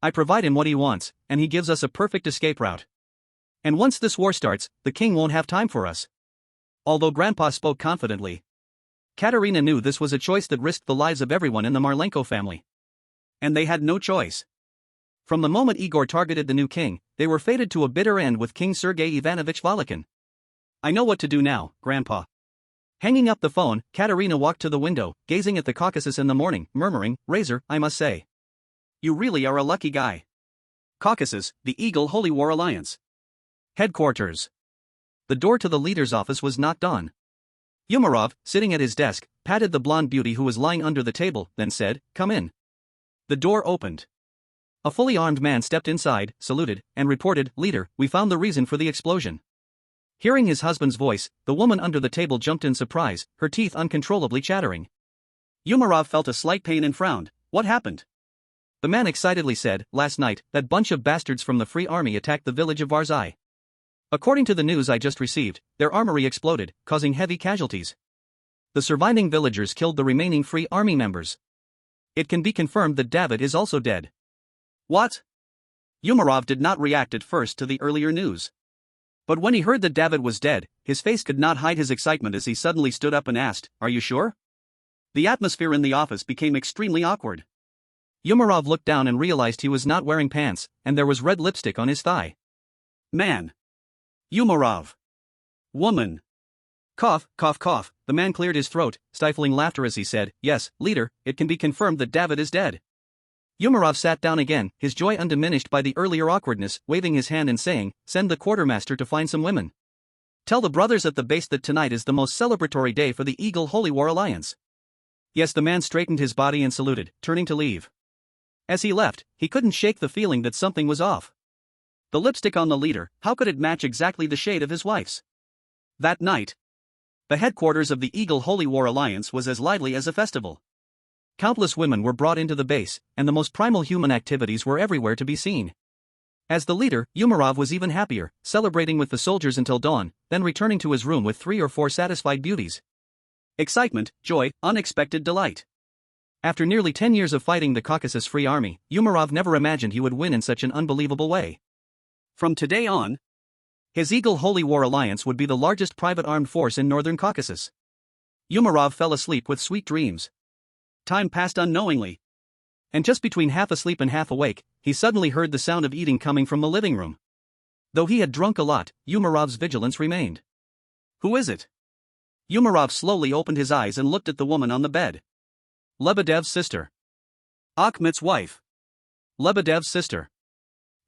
Speaker 1: I provide him what he wants, and he gives us a perfect escape route. And once this war starts, the king won't have time for us. Although Grandpa spoke confidently, Katerina knew this was a choice that risked the lives of everyone in the Marlenko family. And they had no choice. From the moment Igor targeted the new king, they were fated to a bitter end with King Sergei Ivanovich Valikin. "I know what to do now, Grandpa." Hanging up the phone, Katerina walked to the window, gazing at the Caucasus in the morning, murmuring, "Razor, I must say, you really are a lucky guy." Caucasus, the Eagle Holy War Alliance. Headquarters. The door to the leader's office was knocked on. Umarov, sitting at his desk, patted the blonde beauty who was lying under the table, then said, "Come in." The door opened. A fully armed man stepped inside, saluted, and reported, "Leader, we found the reason for the explosion." Hearing his husband's voice, the woman under the table jumped in surprise, her teeth uncontrollably chattering. Umarov felt a slight pain and frowned. "What happened?" The man excitedly said, "Last night, that bunch of bastards from the Free Army attacked the village of Varzai. According to the news I just received, their armory exploded, causing heavy casualties. The surviving villagers killed the remaining Free Army members. It can be confirmed that David is also dead." "What?" Umarov did not react at first to the earlier news. But when he heard that David was dead, his face could not hide his excitement as he suddenly stood up and asked, "Are you sure?" The atmosphere in the office became extremely awkward. Umarov looked down and realized he was not wearing pants, and there was red lipstick on his thigh. "Man. Umarov. Woman." Cough, cough, cough. The man cleared his throat, stifling laughter as he said, "Yes, leader, it can be confirmed that David is dead." Umarov sat down again, his joy undiminished by the earlier awkwardness, waving his hand and saying, "Send the quartermaster to find some women. Tell the brothers at the base that tonight is the most celebratory day for the Eagle Holy War Alliance." Yes, the man straightened his body and saluted, turning to leave. As he left, he couldn't shake the feeling that something was off. The lipstick on the leader, how could it match exactly the shade of his wife's? That night, the headquarters of the Eagle Holy War Alliance was as lively as a festival. Countless women were brought into the base, and the most primal human activities were everywhere to be seen. As the leader, Umarov was even happier, celebrating with the soldiers until dawn, then returning to his room with 3 or 4 satisfied beauties. Excitement, joy, unexpected delight. After nearly 10 years of fighting the Caucasus Free Army, Umarov never imagined he would win in such an unbelievable way. From today on, his Eagle Holy War Alliance would be the largest private armed force in northern Caucasus. Umarov fell asleep with sweet dreams. Time passed unknowingly. And just between half asleep and half awake, he suddenly heard the sound of eating coming from the living room. Though he had drunk a lot, Umarov's vigilance remained. Who is it? Umarov slowly opened his eyes and looked at the woman on the bed. Lebedev's sister. Akhmet's wife. Lebedev's sister.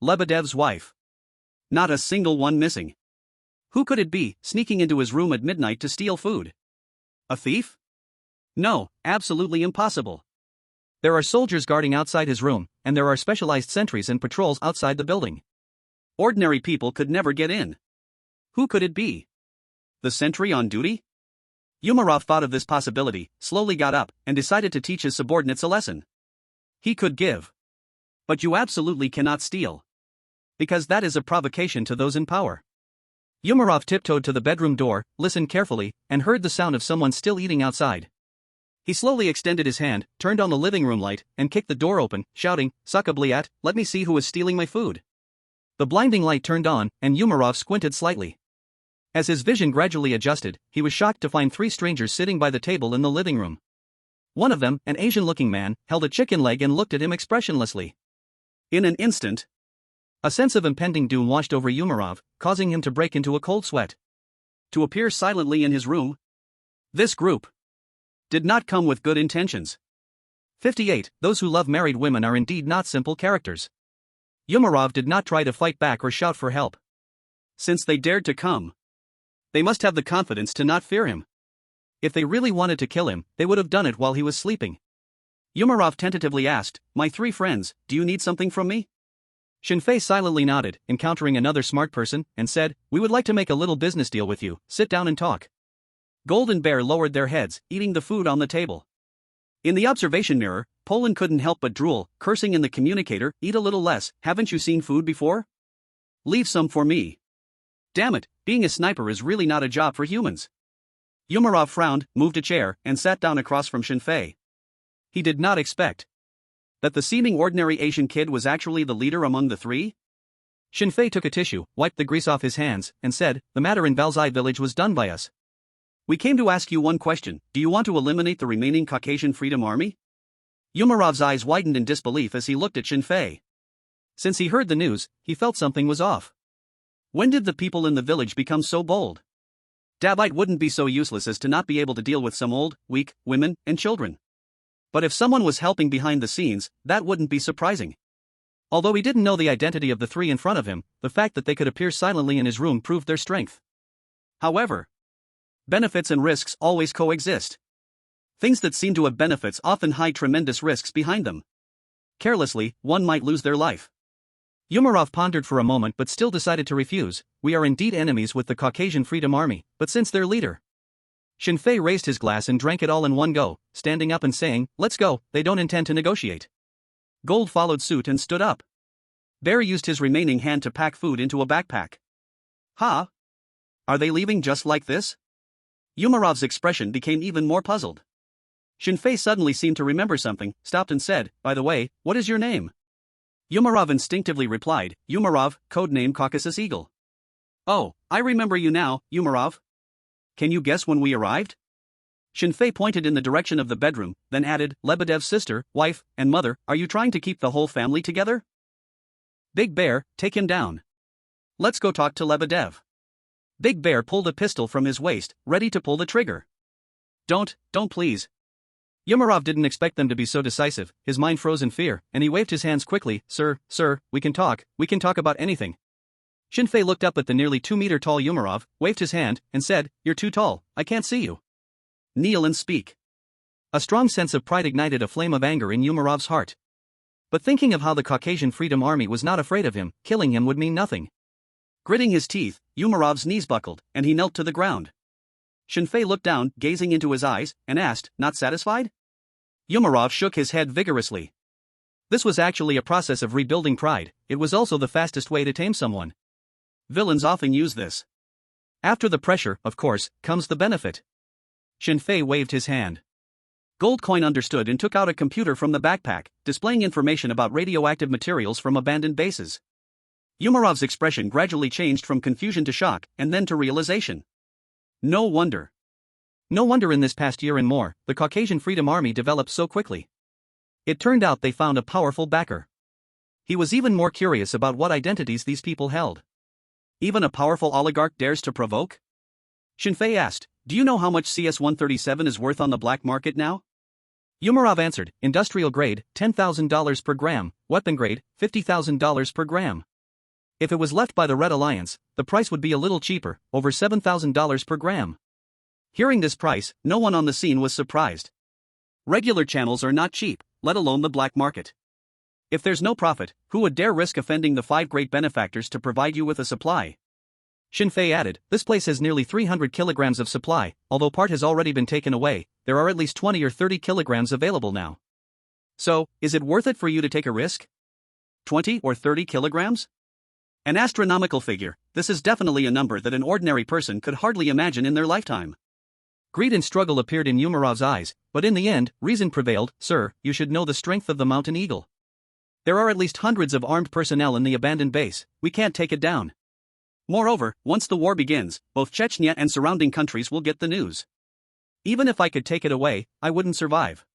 Speaker 1: Lebedev's wife. Not a single one missing. Who could it be, sneaking into his room at midnight to steal food? A thief? No, absolutely impossible. There are soldiers guarding outside his room, and there are specialized sentries and patrols outside the building. Ordinary people could never get in. Who could it be? The sentry on duty? Umarov thought of this possibility, slowly got up, and decided to teach his subordinates a lesson. He could give. But you absolutely cannot steal. Because that is a provocation to those in power. Umarov tiptoed to the bedroom door, listened carefully, and heard the sound of someone still eating outside. He slowly extended his hand, turned on the living room light, and kicked the door open, shouting, "Sakabliat, let me see who is stealing my food." The blinding light turned on, and Umarov squinted slightly. As his vision gradually adjusted, he was shocked to find 3 strangers sitting by the table in the living room. One of them, an Asian-looking man, held a chicken leg and looked at him expressionlessly. In an instant, a sense of impending doom washed over Umarov, causing him to break into a cold sweat. To appear silently in his room? This group did not come with good intentions. 58. Those who love married women are indeed not simple characters. Umarov did not try to fight back or shout for help. Since they dared to come, they must have the confidence to not fear him. If they really wanted to kill him, they would have done it while he was sleeping. Umarov tentatively asked, "My 3 friends, do you need something from me?" Shinfei silently nodded, encountering another smart person, and said, "We would like to make a little business deal with you, sit down and talk." Gold and Bear lowered their heads, eating the food on the table. In the observation mirror, Poland couldn't help but drool, cursing in the communicator, "Eat a little less, haven't you seen food before? Leave some for me. Damn it, being a sniper is really not a job for humans." Umarov frowned, moved a chair, and sat down across from Shinfei. He did not expect that the seeming ordinary Asian kid was actually the leader among the 3? Shinfei took a tissue, wiped the grease off his hands, and said, "The matter in Valzai village was done by us. We came to ask you one question: do you want to eliminate the remaining Caucasian Freedom Army?" Umarov's eyes widened in disbelief as he looked at Shinfei. Since he heard the news, he felt something was off. When did the people in the village become so bold? Dabite wouldn't be so useless as to not be able to deal with some old, weak women and children. But if someone was helping behind the scenes, that wouldn't be surprising. Although he didn't know the identity of the 3 in front of him, the fact that they could appear silently in his room proved their strength. However, benefits and risks always coexist. Things that seem to have benefits often hide tremendous risks behind them. Carelessly, one might lose their life. Umarov pondered for a moment but still decided to refuse. "We are indeed enemies with the Caucasian Freedom Army, but since their leader..." Shinfei raised his glass and drank it all in one go, standing up and saying, "Let's go, they don't intend to negotiate." Gold followed suit and stood up. Bear used his remaining hand to pack food into a backpack. "Huh? Are they leaving just like this?" Umarov's expression became even more puzzled. Shinfei suddenly seemed to remember something, stopped and said, "By the way, what is your name?" Umarov instinctively replied, "Umarov, codename Caucasus Eagle." "Oh, I remember you now, Umarov. Can you guess when we arrived?" Shinfei pointed in the direction of the bedroom, then added, "Lebedev's sister, wife, and mother, are you trying to keep the whole family together?" "Big Bear, take him down. Let's go talk to Lebedev." Big Bear pulled a pistol from his waist, ready to pull the trigger. Don't please." Umarov didn't expect them to be so decisive, his mind froze in fear, and he waved his hands quickly, Sir, we can talk about anything." Shinfei looked up at the nearly 2-meter tall Umarov, waved his hand, and said, "You're too tall, I can't see you. Kneel and speak." A strong sense of pride ignited a flame of anger in Umarov's heart. But thinking of how the Caucasian Freedom Army was not afraid of him, killing him would mean nothing. Gritting his teeth, Umarov's knees buckled, and he knelt to the ground. Shinfei looked down, gazing into his eyes, and asked, "Not satisfied?" Umarov shook his head vigorously. This was actually a process of rebuilding pride. It was also the fastest way to tame someone. Villains often use this. After the pressure, of course, comes the benefit. Shinfei waved his hand. Goldcoin understood and took out a computer from the backpack, displaying information about radioactive materials from abandoned bases. Umarov's expression gradually changed from confusion to shock, and then to realization. No wonder. No wonder in this past year and more, the Caucasian Freedom Army developed so quickly. It turned out they found a powerful backer. He was even more curious about what identities these people held. Even a powerful oligarch dares to provoke? Shinfei asked, "Do you know how much CS-137 is worth on the black market now?" Umarov answered, "Industrial grade, $10,000 per gram, weapon grade, $50,000 per gram. If it was left by the Red Alliance, the price would be a little cheaper, over $7,000 per gram." Hearing this price, no one on the scene was surprised. Regular channels are not cheap, let alone the black market. If there's no profit, who would dare risk offending the 5 great benefactors to provide you with a supply? Shinfei added, "This place has nearly 300 kilograms of supply, although part has already been taken away, there are at least 20 or 30 kilograms available now. So, is it worth it for you to take a risk? 20 or 30 kilograms? An astronomical figure, this is definitely a number that an ordinary person could hardly imagine in their lifetime." Greed and struggle appeared in Umarov's eyes, but in the end, reason prevailed. "Sir, you should know the strength of the Mountain Eagle. There are at least hundreds of armed personnel in the abandoned base, we can't take it down. Moreover, once the war begins, both Chechnya and surrounding countries will get the news. Even if I could take it away, I wouldn't survive."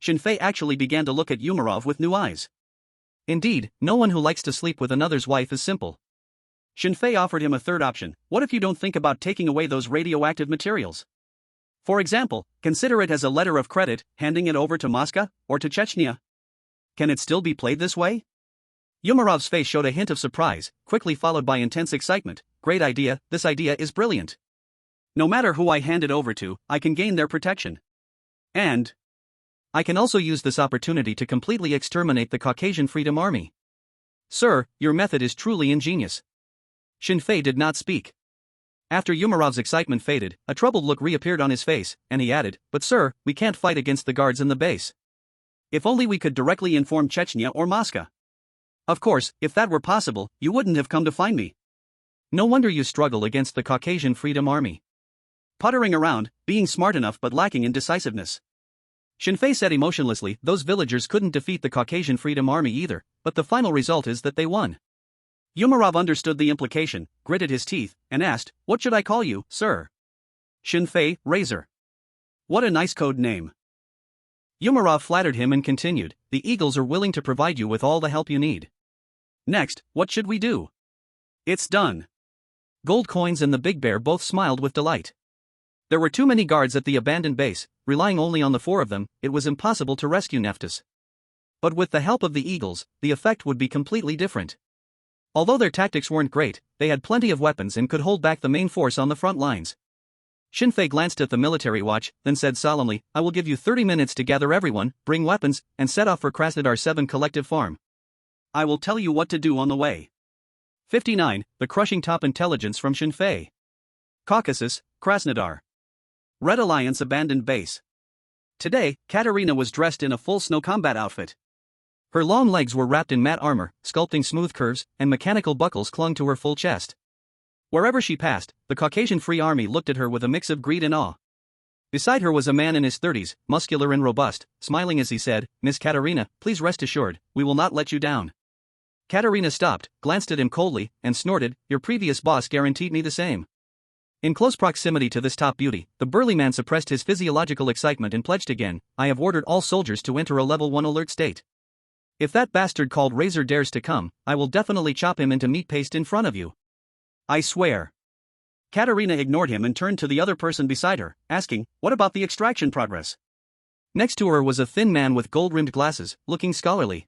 Speaker 1: Shinfei actually began to look at Umarov with new eyes. Indeed, no one who likes to sleep with another's wife is simple. Shinfei offered him a third option. "What if you don't think about taking away those radioactive materials? For example, consider it as a letter of credit, handing it over to Moscow, or to Chechnya. Can it still be played this way?" Umarov's face showed a hint of surprise, quickly followed by intense excitement. "Great idea, this idea is brilliant. No matter who I hand it over to, I can gain their protection. And I can also use this opportunity to completely exterminate the Caucasian Freedom Army. Sir, your method is truly ingenious." Shinfei did not speak. After Umarov's excitement faded, a troubled look reappeared on his face, and he added, "But sir, we can't fight against the guards in the base. If only we could directly inform Chechnya or Moscow. Of course, if that were possible, you wouldn't have come to find me. No wonder you struggle against the Caucasian Freedom Army. Puttering around, being smart enough but lacking in decisiveness." Shinfei said emotionlessly, "Those villagers couldn't defeat the Caucasian Freedom Army either, but the final result is that they won." Umarov understood the implication, gritted his teeth, and asked, "What should I call you, sir?" "Shinfei, Razor. What a nice code name." Umarov flattered him and continued, "The Eagles are willing to provide you with all the help you need. Next, what should we do?" "It's done." Goldcoins and the Big Bear both smiled with delight. There were too many guards at the abandoned base, relying only on the 4 of them, it was impossible to rescue Nephthys. But with the help of the Eagles, the effect would be completely different. Although their tactics weren't great, they had plenty of weapons and could hold back the main force on the front lines. Shinfei glanced at the military watch, then said solemnly, "I will give you 30 minutes to gather everyone, bring weapons, and set off for Krasnodar 7 Collective Farm. I will tell you what to do on the way." 59. The crushing top intelligence from Shinfei. Caucasus, Krasnodar. Red Alliance abandoned base. Today, Katerina was dressed in a full snow combat outfit. Her long legs were wrapped in matte armor, sculpting smooth curves, and mechanical buckles clung to her full chest. Wherever she passed, the Caucasian Free Army looked at her with a mix of greed and awe. Beside her was a man in his 30s, muscular and robust, smiling as he said, "Miss Katerina, please rest assured, we will not let you down." Katerina stopped, glanced at him coldly, and snorted, "Your previous boss guaranteed me the same." In close proximity to this top beauty, the burly man suppressed his physiological excitement and pledged again, "I have ordered all soldiers to enter a level 1 alert state. If that bastard called Razor dares to come, I will definitely chop him into meat paste in front of you. I swear." Katerina ignored him and turned to the other person beside her, asking, "What about the extraction progress?" Next to her was a thin man with gold-rimmed glasses, looking scholarly.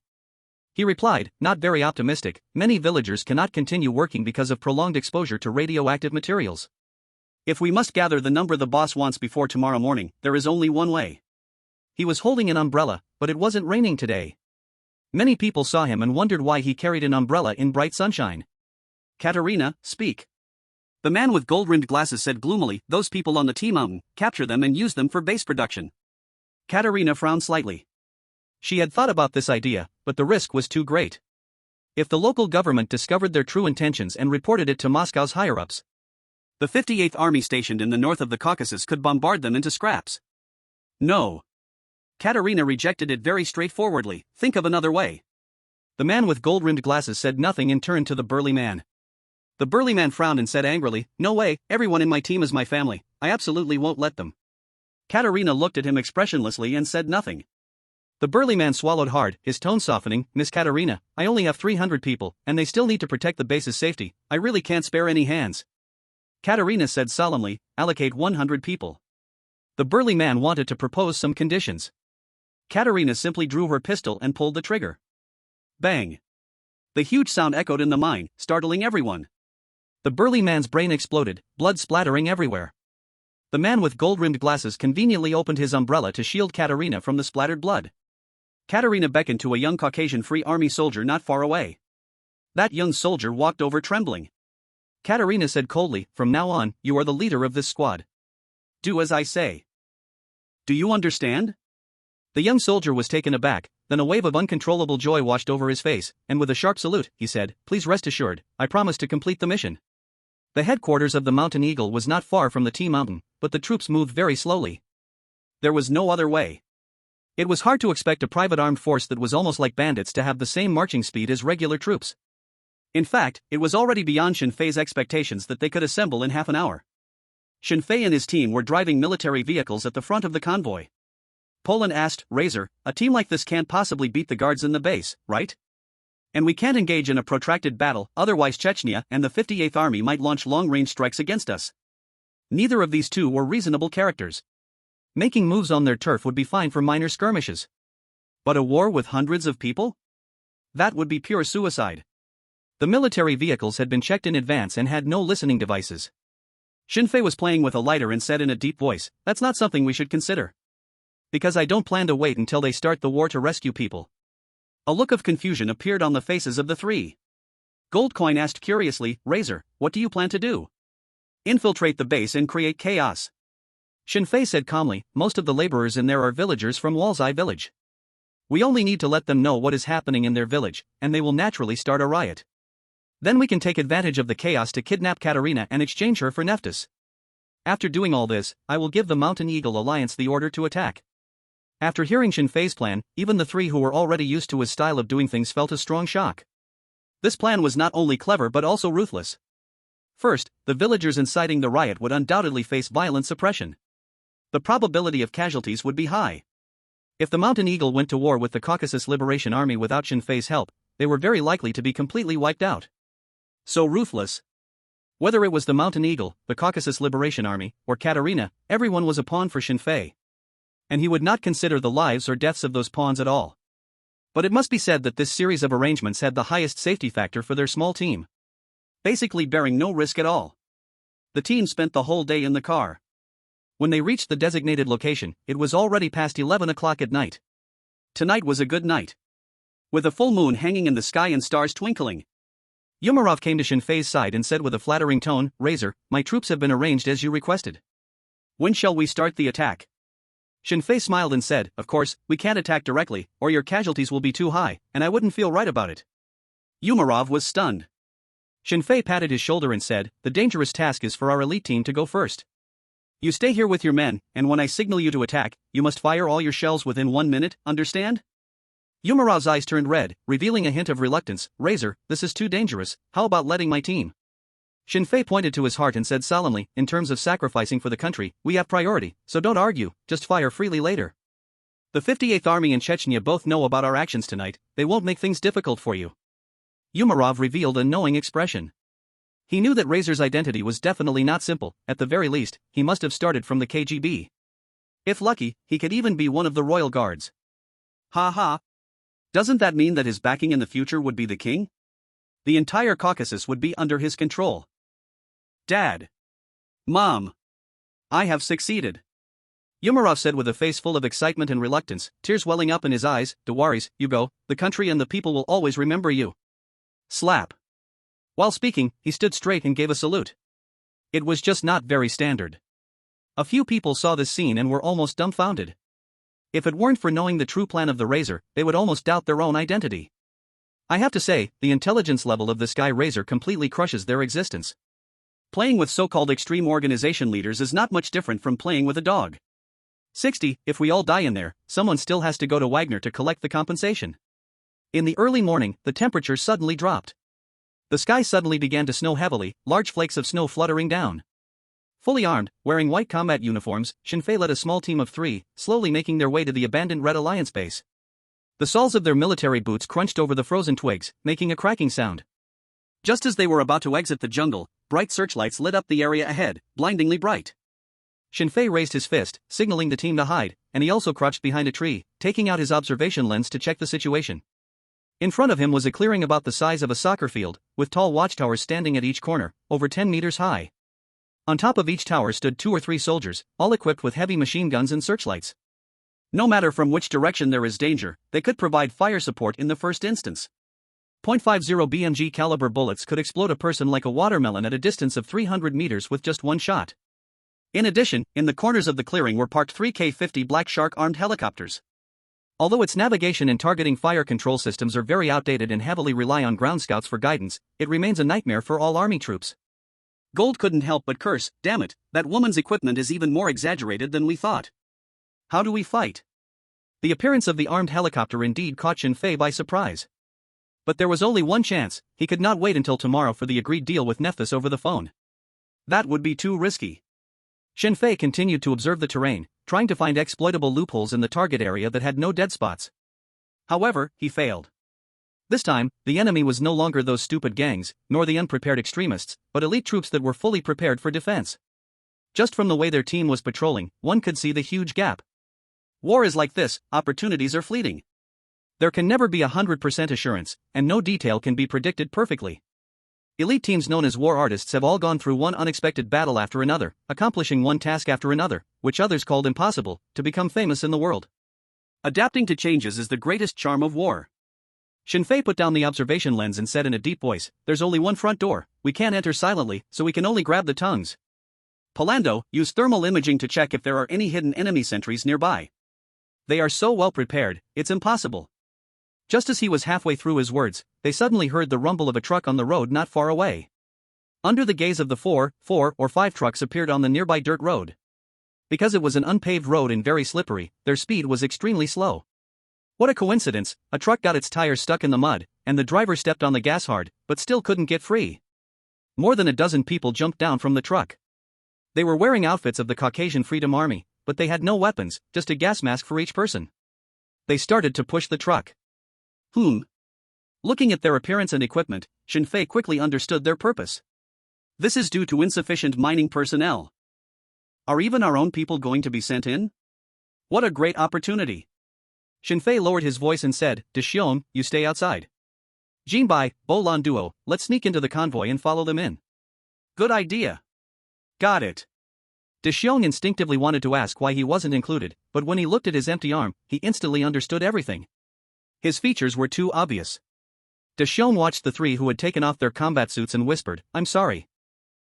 Speaker 1: He replied, "Not very optimistic, many villagers cannot continue working because of prolonged exposure to radioactive materials. If we must gather the number the boss wants before tomorrow morning, there is only one way." He was holding an umbrella, but it wasn't raining today. Many people saw him and wondered why he carried an umbrella in bright sunshine. Katerina, speak. The man with gold-rimmed glasses said gloomily, those people on the T-Mountain, capture them and use them for base production. Katerina frowned slightly. She had thought about this idea, but the risk was too great. If the local government discovered their true intentions and reported it to Moscow's higher-ups, the 58th Army stationed in the north of the Caucasus could bombard them into scraps. No. Katerina rejected it very straightforwardly. Think of another way. The man with gold-rimmed glasses said nothing and turned to the burly man. The burly man frowned and said angrily, no way, everyone in my team is my family, I absolutely won't let them. Katerina looked at him expressionlessly and said nothing. The burly man swallowed hard, his tone softening, Miss Katerina, I only have 300 people, and they still need to protect the base's safety, I really can't spare any hands. Katerina said solemnly, allocate 100 people. The burly man wanted to propose some conditions. Katerina simply drew her pistol and pulled the trigger. Bang! The huge sound echoed in the mine, startling everyone. The burly man's brain exploded, blood splattering everywhere. The man with gold-rimmed glasses conveniently opened his umbrella to shield Katerina from the splattered blood. Katerina beckoned to a young Caucasian Free Army soldier not far away. That young soldier walked over trembling. Katerina said coldly, from now on, you are the leader of this squad. Do as I say. Do you understand? The young soldier was taken aback, then a wave of uncontrollable joy washed over his face, and with a sharp salute, he said, please rest assured, I promise to complete the mission. The headquarters of the Mountain Eagle was not far from the T-Mountain, but the troops moved very slowly. There was no other way. It was hard to expect a private armed force that was almost like bandits to have the same marching speed as regular troops. In fact, it was already beyond Shinfei's expectations that they could assemble in half an hour. Shinfei and his team were driving military vehicles at the front of the convoy. Poland asked, Razor, a team like this can't possibly beat the guards in the base, right? And we can't engage in a protracted battle, otherwise Chechnya and the 58th Army might launch long-range strikes against us. Neither of these two were reasonable characters. Making moves on their turf would be fine for minor skirmishes. But a war with hundreds of people? That would be pure suicide. The military vehicles had been checked in advance and had no listening devices. Shinfei was playing with a lighter and said in a deep voice, that's not something we should consider. Because I don't plan to wait until they start the war to rescue people. A look of confusion appeared on the faces of the three. Goldcoin asked curiously, Razor, what do you plan to do? Infiltrate the base and create chaos. Shinfei said calmly, most of the laborers in there are villagers from Walzai village. We only need to let them know what is happening in their village, and they will naturally start a riot. Then we can take advantage of the chaos to kidnap Katerina and exchange her for Nephthys. After doing all this, I will give the Mountain Eagle Alliance the order to attack. After hearing Shinfei's plan, even the three who were already used to his style of doing things felt a strong shock. This plan was not only clever but also ruthless. First, the villagers inciting the riot would undoubtedly face violent suppression. The probability of casualties would be high. If the Mountain Eagle went to war with the Caucasus Liberation Army without Shinfei's help, they were very likely to be completely wiped out. So ruthless. Whether it was the Mountain Eagle, the Caucasus Liberation Army, or Katerina, everyone was a pawn for Shinfei. And he would not consider the lives or deaths of those pawns at all. But it must be said that this series of arrangements had the highest safety factor for their small team. Basically bearing no risk at all. The team spent the whole day in the car. When they reached the designated location, it was already past 11 o'clock at night. Tonight was a good night. With a full moon hanging in the sky and stars twinkling. Umarov came to Shinfei's side and said with a flattering tone, Razor, my troops have been arranged as you requested. When shall we start the attack? Shinfei smiled and said, of course, we can't attack directly, or your casualties will be too high, and I wouldn't feel right about it. Umarov was stunned. Shinfei patted his shoulder and said, the dangerous task is for our elite team to go first. You stay here with your men, and when I signal you to attack, you must fire all your shells within 1 minute, understand? Umarov's eyes turned red, revealing a hint of reluctance. Razor, this is too dangerous, how about letting my team? Shinfei pointed to his heart and said solemnly, in terms of sacrificing for the country, we have priority, so don't argue, just fire freely later. The 58th Army and Chechnya both know about our actions tonight, they won't make things difficult for you. Umarov revealed a knowing expression. He knew that Razor's identity was definitely not simple, at the very least, he must have started from the KGB. If lucky, he could even be one of the royal guards. Ha ha. Doesn't that mean that his backing in the future would be the king? The entire Caucasus would be under his control. Dad. Mom. I have succeeded. Umarov said with a face full of excitement and reluctance, tears welling up in his eyes. Dewaris, you go, the country and the people will always remember you. Slap. While speaking, he stood straight and gave a salute. It was just not very standard. A few people saw this scene and were almost dumbfounded. If it weren't for knowing the true plan of the Razor, they would almost doubt their own identity. I have to say, the intelligence level of this guy Razor completely crushes their existence. Playing with so-called extreme organization leaders is not much different from playing with a dog. 60, if we all die in there, someone still has to go to Wagner to collect the compensation. In the early morning, the temperature suddenly dropped. The sky suddenly began to snow heavily, large flakes of snow fluttering down. Fully armed, wearing white combat uniforms, Shinfei led a small team of 3, slowly making their way to the abandoned Red Alliance base. The soles of their military boots crunched over the frozen twigs, making a cracking sound. Just as they were about to exit the jungle, bright searchlights lit up the area ahead, blindingly bright. Shinfei raised his fist, signaling the team to hide, and he also crouched behind a tree, taking out his observation lens to check the situation. In front of him was a clearing about the size of a soccer field, with tall watchtowers standing at each corner, over 10 meters high. On top of each tower stood 2 or 3 soldiers, all equipped with heavy machine guns and searchlights. No matter from which direction there is danger, they could provide fire support in the first instance. .50 BMG caliber bullets could explode a person like a watermelon at a distance of 300 meters with just one shot. In addition, in the corners of the clearing were parked 3 K-50 Black Shark armed helicopters. Although its navigation and targeting fire control systems are very outdated and heavily rely on ground scouts for guidance, it remains a nightmare for all army troops. Gold couldn't help but curse, damn it, that woman's equipment is even more exaggerated than we thought. How do we fight? The appearance of the armed helicopter indeed caught Shinfei by surprise. But there was only one chance, he could not wait until tomorrow for the agreed deal with Nephthys over the phone. That would be too risky. Shinfei continued to observe the terrain, trying to find exploitable loopholes in the target area that had no dead spots. However, he failed. This time, the enemy was no longer those stupid gangs, nor the unprepared extremists, but elite troops that were fully prepared for defense. Just from the way their team was patrolling, one could see the huge gap. War is like this, opportunities are fleeting. There can never be 100% assurance, and no detail can be predicted perfectly. Elite teams known as war artists have all gone through one unexpected battle after another, accomplishing one task after another, which others called impossible, to become famous in the world. Adapting to changes is the greatest charm of war. Shinfei put down the observation lens and said in a deep voice, "There's only one front door, we can't enter silently, so we can only grab the tongues. Palando, use thermal imaging to check if there are any hidden enemy sentries nearby. They are so well prepared, it's impossible." Just as he was halfway through his words, they suddenly heard the rumble of a truck on the road not far away. Under the gaze of the 4 or 5 trucks appeared on the nearby dirt road. Because it was an unpaved road and very slippery, their speed was extremely slow. What a coincidence, a truck got its tires stuck in the mud, and the driver stepped on the gas hard, but still couldn't get free. More than a dozen people jumped down from the truck. They were wearing outfits of the Caucasian Freedom Army, but they had no weapons, just a gas mask for each person. They started to push the truck. Looking at their appearance and equipment, Shinfei quickly understood their purpose. This is due to insufficient mining personnel. Are even our own people going to be sent in? What a great opportunity. Shinfei lowered his voice and said, "Deshion, you stay outside. Jinbai, Bolan Duo, let's sneak into the convoy and follow them in." Good idea. Got it. Deshion instinctively wanted to ask why he wasn't included, but when he looked at his empty arm, he instantly understood everything. His features were too obvious. Deshion watched the 3 who had taken off their combat suits and whispered, "I'm sorry."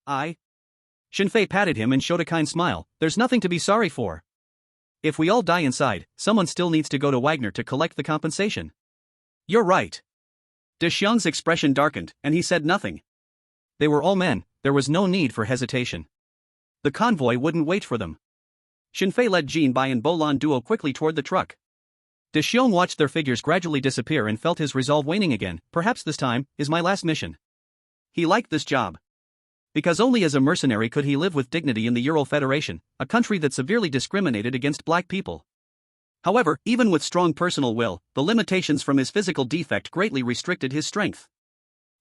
Speaker 1: Shinfei patted him and showed a kind smile, "There's nothing to be sorry for. If we all die inside, someone still needs to go to Wagner to collect the compensation." You're right. Deshiong's expression darkened, and he said nothing. They were all men, there was no need for hesitation. The convoy wouldn't wait for them. Shinfei led Jinbai and Bolan Duo quickly toward the truck. Deshiong watched their figures gradually disappear and felt his resolve waning again. Perhaps this time is my last mission. He liked this job. Because only as a mercenary could he live with dignity in the Ural Federation, a country that severely discriminated against black people. However, even with strong personal will, the limitations from his physical defect greatly restricted his strength.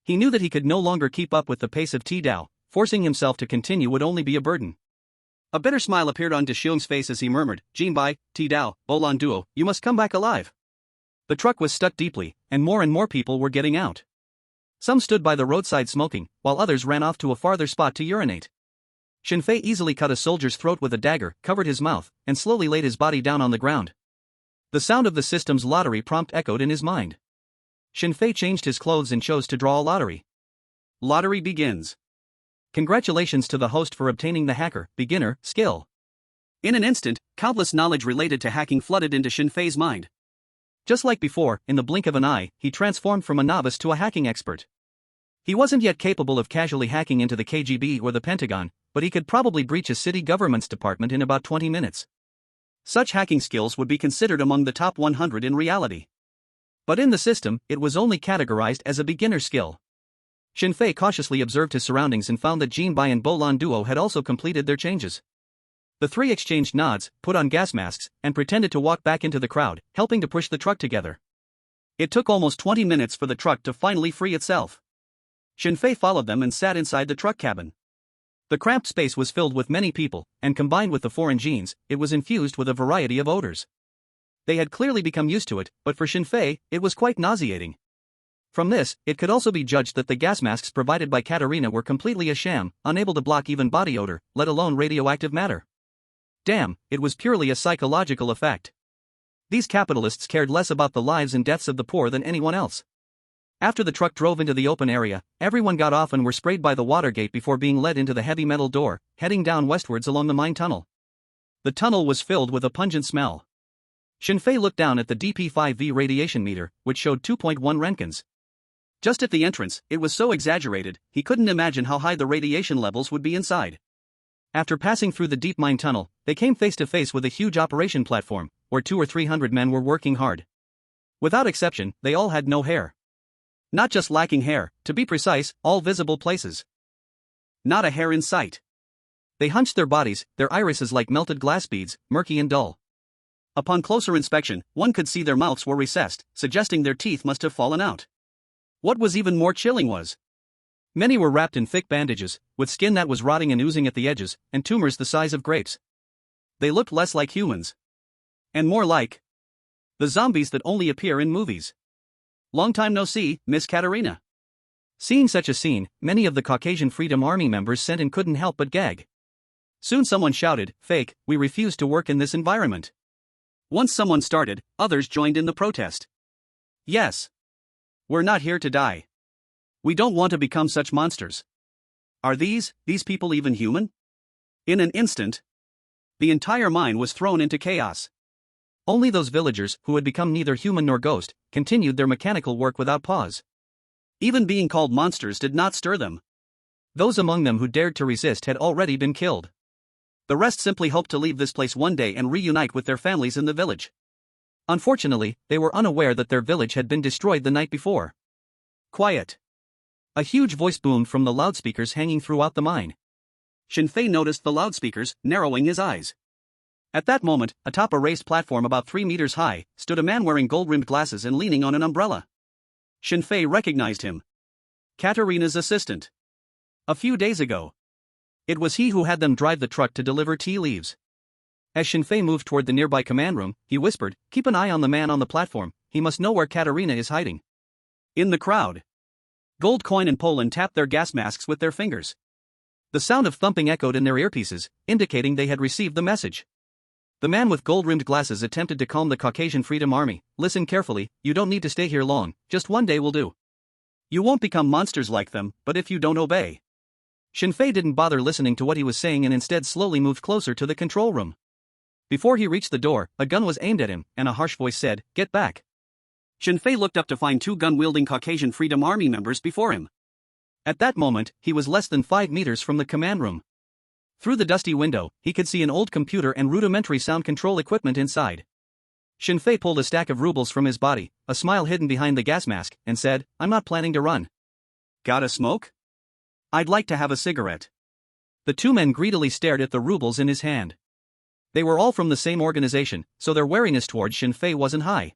Speaker 1: He knew that he could no longer keep up with the pace of T-Dao, forcing himself to continue would only be a burden. A bitter smile appeared on Deshiong's face as he murmured, "Jinbai, T-Dao, Bolan Duo, you must come back alive." The truck was stuck deeply, and more people were getting out. Some stood by the roadside smoking, while others ran off to a farther spot to urinate. Shinfei easily cut a soldier's throat with a dagger, covered his mouth, and slowly laid his body down on the ground. The sound of the system's lottery prompt echoed in his mind. Shinfei changed his clothes and chose to draw a lottery. Lottery begins. Congratulations to the host for obtaining the hacker, beginner, skill. In an instant, countless knowledge related to hacking flooded into Shinfei's mind. Just like before, in the blink of an eye, he transformed from a novice to a hacking expert. He wasn't yet capable of casually hacking into the KGB or the Pentagon, but he could probably breach a city government's department in about 20 minutes. Such hacking skills would be considered among the top 100 in reality. But in the system, it was only categorized as a beginner skill. Shinfei cautiously observed his surroundings and found that Jinbai and Bolan Duo had also completed their changes. The three exchanged nods, put on gas masks, and pretended to walk back into the crowd, helping to push the truck together. It took almost 20 minutes for the truck to finally free itself. Shinfei followed them and sat inside the truck cabin. The cramped space was filled with many people, and combined with the foreign genes, it was infused with a variety of odors. They had clearly become used to it, but for Shinfei, it was quite nauseating. From this, it could also be judged that the gas masks provided by Katerina were completely a sham, unable to block even body odor, let alone radioactive matter. Damn, it was purely a psychological effect. These capitalists cared less about the lives and deaths of the poor than anyone else. After the truck drove into the open area, everyone got off and were sprayed by the water gate before being led into the heavy metal door, heading down westwards along the mine tunnel. The tunnel was filled with a pungent smell. Shinfei looked down at the DP5V radiation meter, which showed 2.1 Roentgens. Just at the entrance, it was so exaggerated, he couldn't imagine how high the radiation levels would be inside. After passing through the deep mine tunnel, they came face to face with a huge operation platform, where 200 or 300 men were working hard. Without exception, they all had no hair. Not just lacking hair, to be precise, all visible places. Not a hair in sight. They hunched their bodies, their irises like melted glass beads, murky and dull. Upon closer inspection, one could see their mouths were recessed, suggesting their teeth must have fallen out. What was even more chilling was, many were wrapped in thick bandages, with skin that was rotting and oozing at the edges, and tumors the size of grapes. They looked less like humans. And more like the zombies that only appear in movies. Long time no see, Miss Katerina. Seeing such a scene, many of the Caucasian Freedom Army members sent and couldn't help but gag. Soon someone shouted, "Fake, we refuse to work in this environment." Once someone started, others joined in the protest. Yes. We're not here to die. We don't want to become such monsters. Are these people even human? In an instant, the entire mine was thrown into chaos. Only those villagers, who had become neither human nor ghost, continued their mechanical work without pause. Even being called monsters did not stir them. Those among them who dared to resist had already been killed. The rest simply hoped to leave this place one day and reunite with their families in the village. Unfortunately, they were unaware that their village had been destroyed the night before. Quiet. A huge voice boomed from the loudspeakers hanging throughout the mine. Shinfei noticed the loudspeakers, narrowing his eyes. At that moment, atop a raised platform about 3 meters high, stood a man wearing gold-rimmed glasses and leaning on an umbrella. Shinfei recognized him. Katerina's assistant. A few days ago. It was he who had them drive the truck to deliver tea leaves. As Shinfei moved toward the nearby command room, he whispered, "Keep an eye on the man on the platform, he must know where Katerina is hiding." In the crowd, Goldcoin and Poland tapped their gas masks with their fingers. The sound of thumping echoed in their earpieces, indicating they had received the message. The man with gold-rimmed glasses attempted to calm the Caucasian Freedom Army. "Listen carefully, you don't need to stay here long, just one day will do. You won't become monsters like them, but if you don't obey." Shinfei didn't bother listening to what he was saying and instead slowly moved closer to the control room. Before he reached the door, a gun was aimed at him, and a harsh voice said, "Get back." Shinfei looked up to find 2 gun-wielding Caucasian Freedom Army members before him. At that moment, he was less than 5 meters from the command room. Through the dusty window, he could see an old computer and rudimentary sound control equipment inside. Shinfei pulled a stack of rubles from his body, a smile hidden behind the gas mask, and said, "I'm not planning to run." "Got a smoke? I'd like to have a cigarette." The 2 men greedily stared at the rubles in his hand. They were all from the same organization, so their wariness towards Shinfei wasn't high.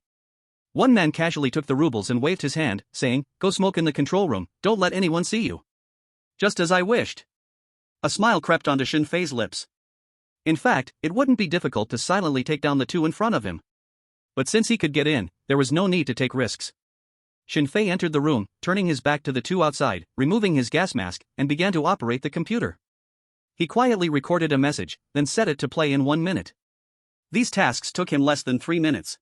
Speaker 1: One man casually took the rubles and waved his hand, saying, "Go smoke in the control room, don't let anyone see you." Just as I wished. A smile crept onto Shinfei's lips. In fact, it wouldn't be difficult to silently take down the 2 in front of him. But since he could get in, there was no need to take risks. Shinfei entered the room, turning his back to the 2 outside, removing his gas mask, and began to operate the computer. He quietly recorded a message, then set it to play in 1 minute. These tasks took him less than 3 minutes.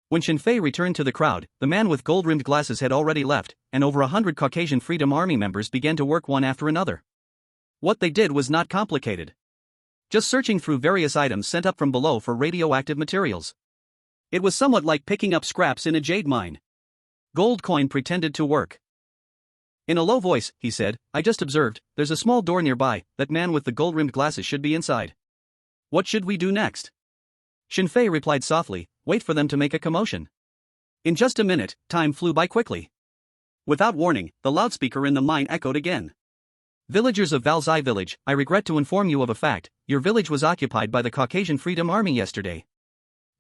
Speaker 1: When Shinfei returned to the crowd, the man with gold-rimmed glasses had already left, and over 100 Caucasian Freedom Army members began to work one after another. What they did was not complicated. Just searching through various items sent up from below for radioactive materials. It was somewhat like picking up scraps in a jade mine. Gold Coin pretended to work. In a low voice, he said, "I just observed, there's a small door nearby, that man with the gold-rimmed glasses should be inside. What should we do next?" Shinfei replied softly, "Wait for them to make a commotion." In just a minute, time flew by quickly. Without warning, the loudspeaker in the mine echoed again. "Villagers of Valzai village, I regret to inform you of a fact, your village was occupied by the Caucasian Freedom Army yesterday.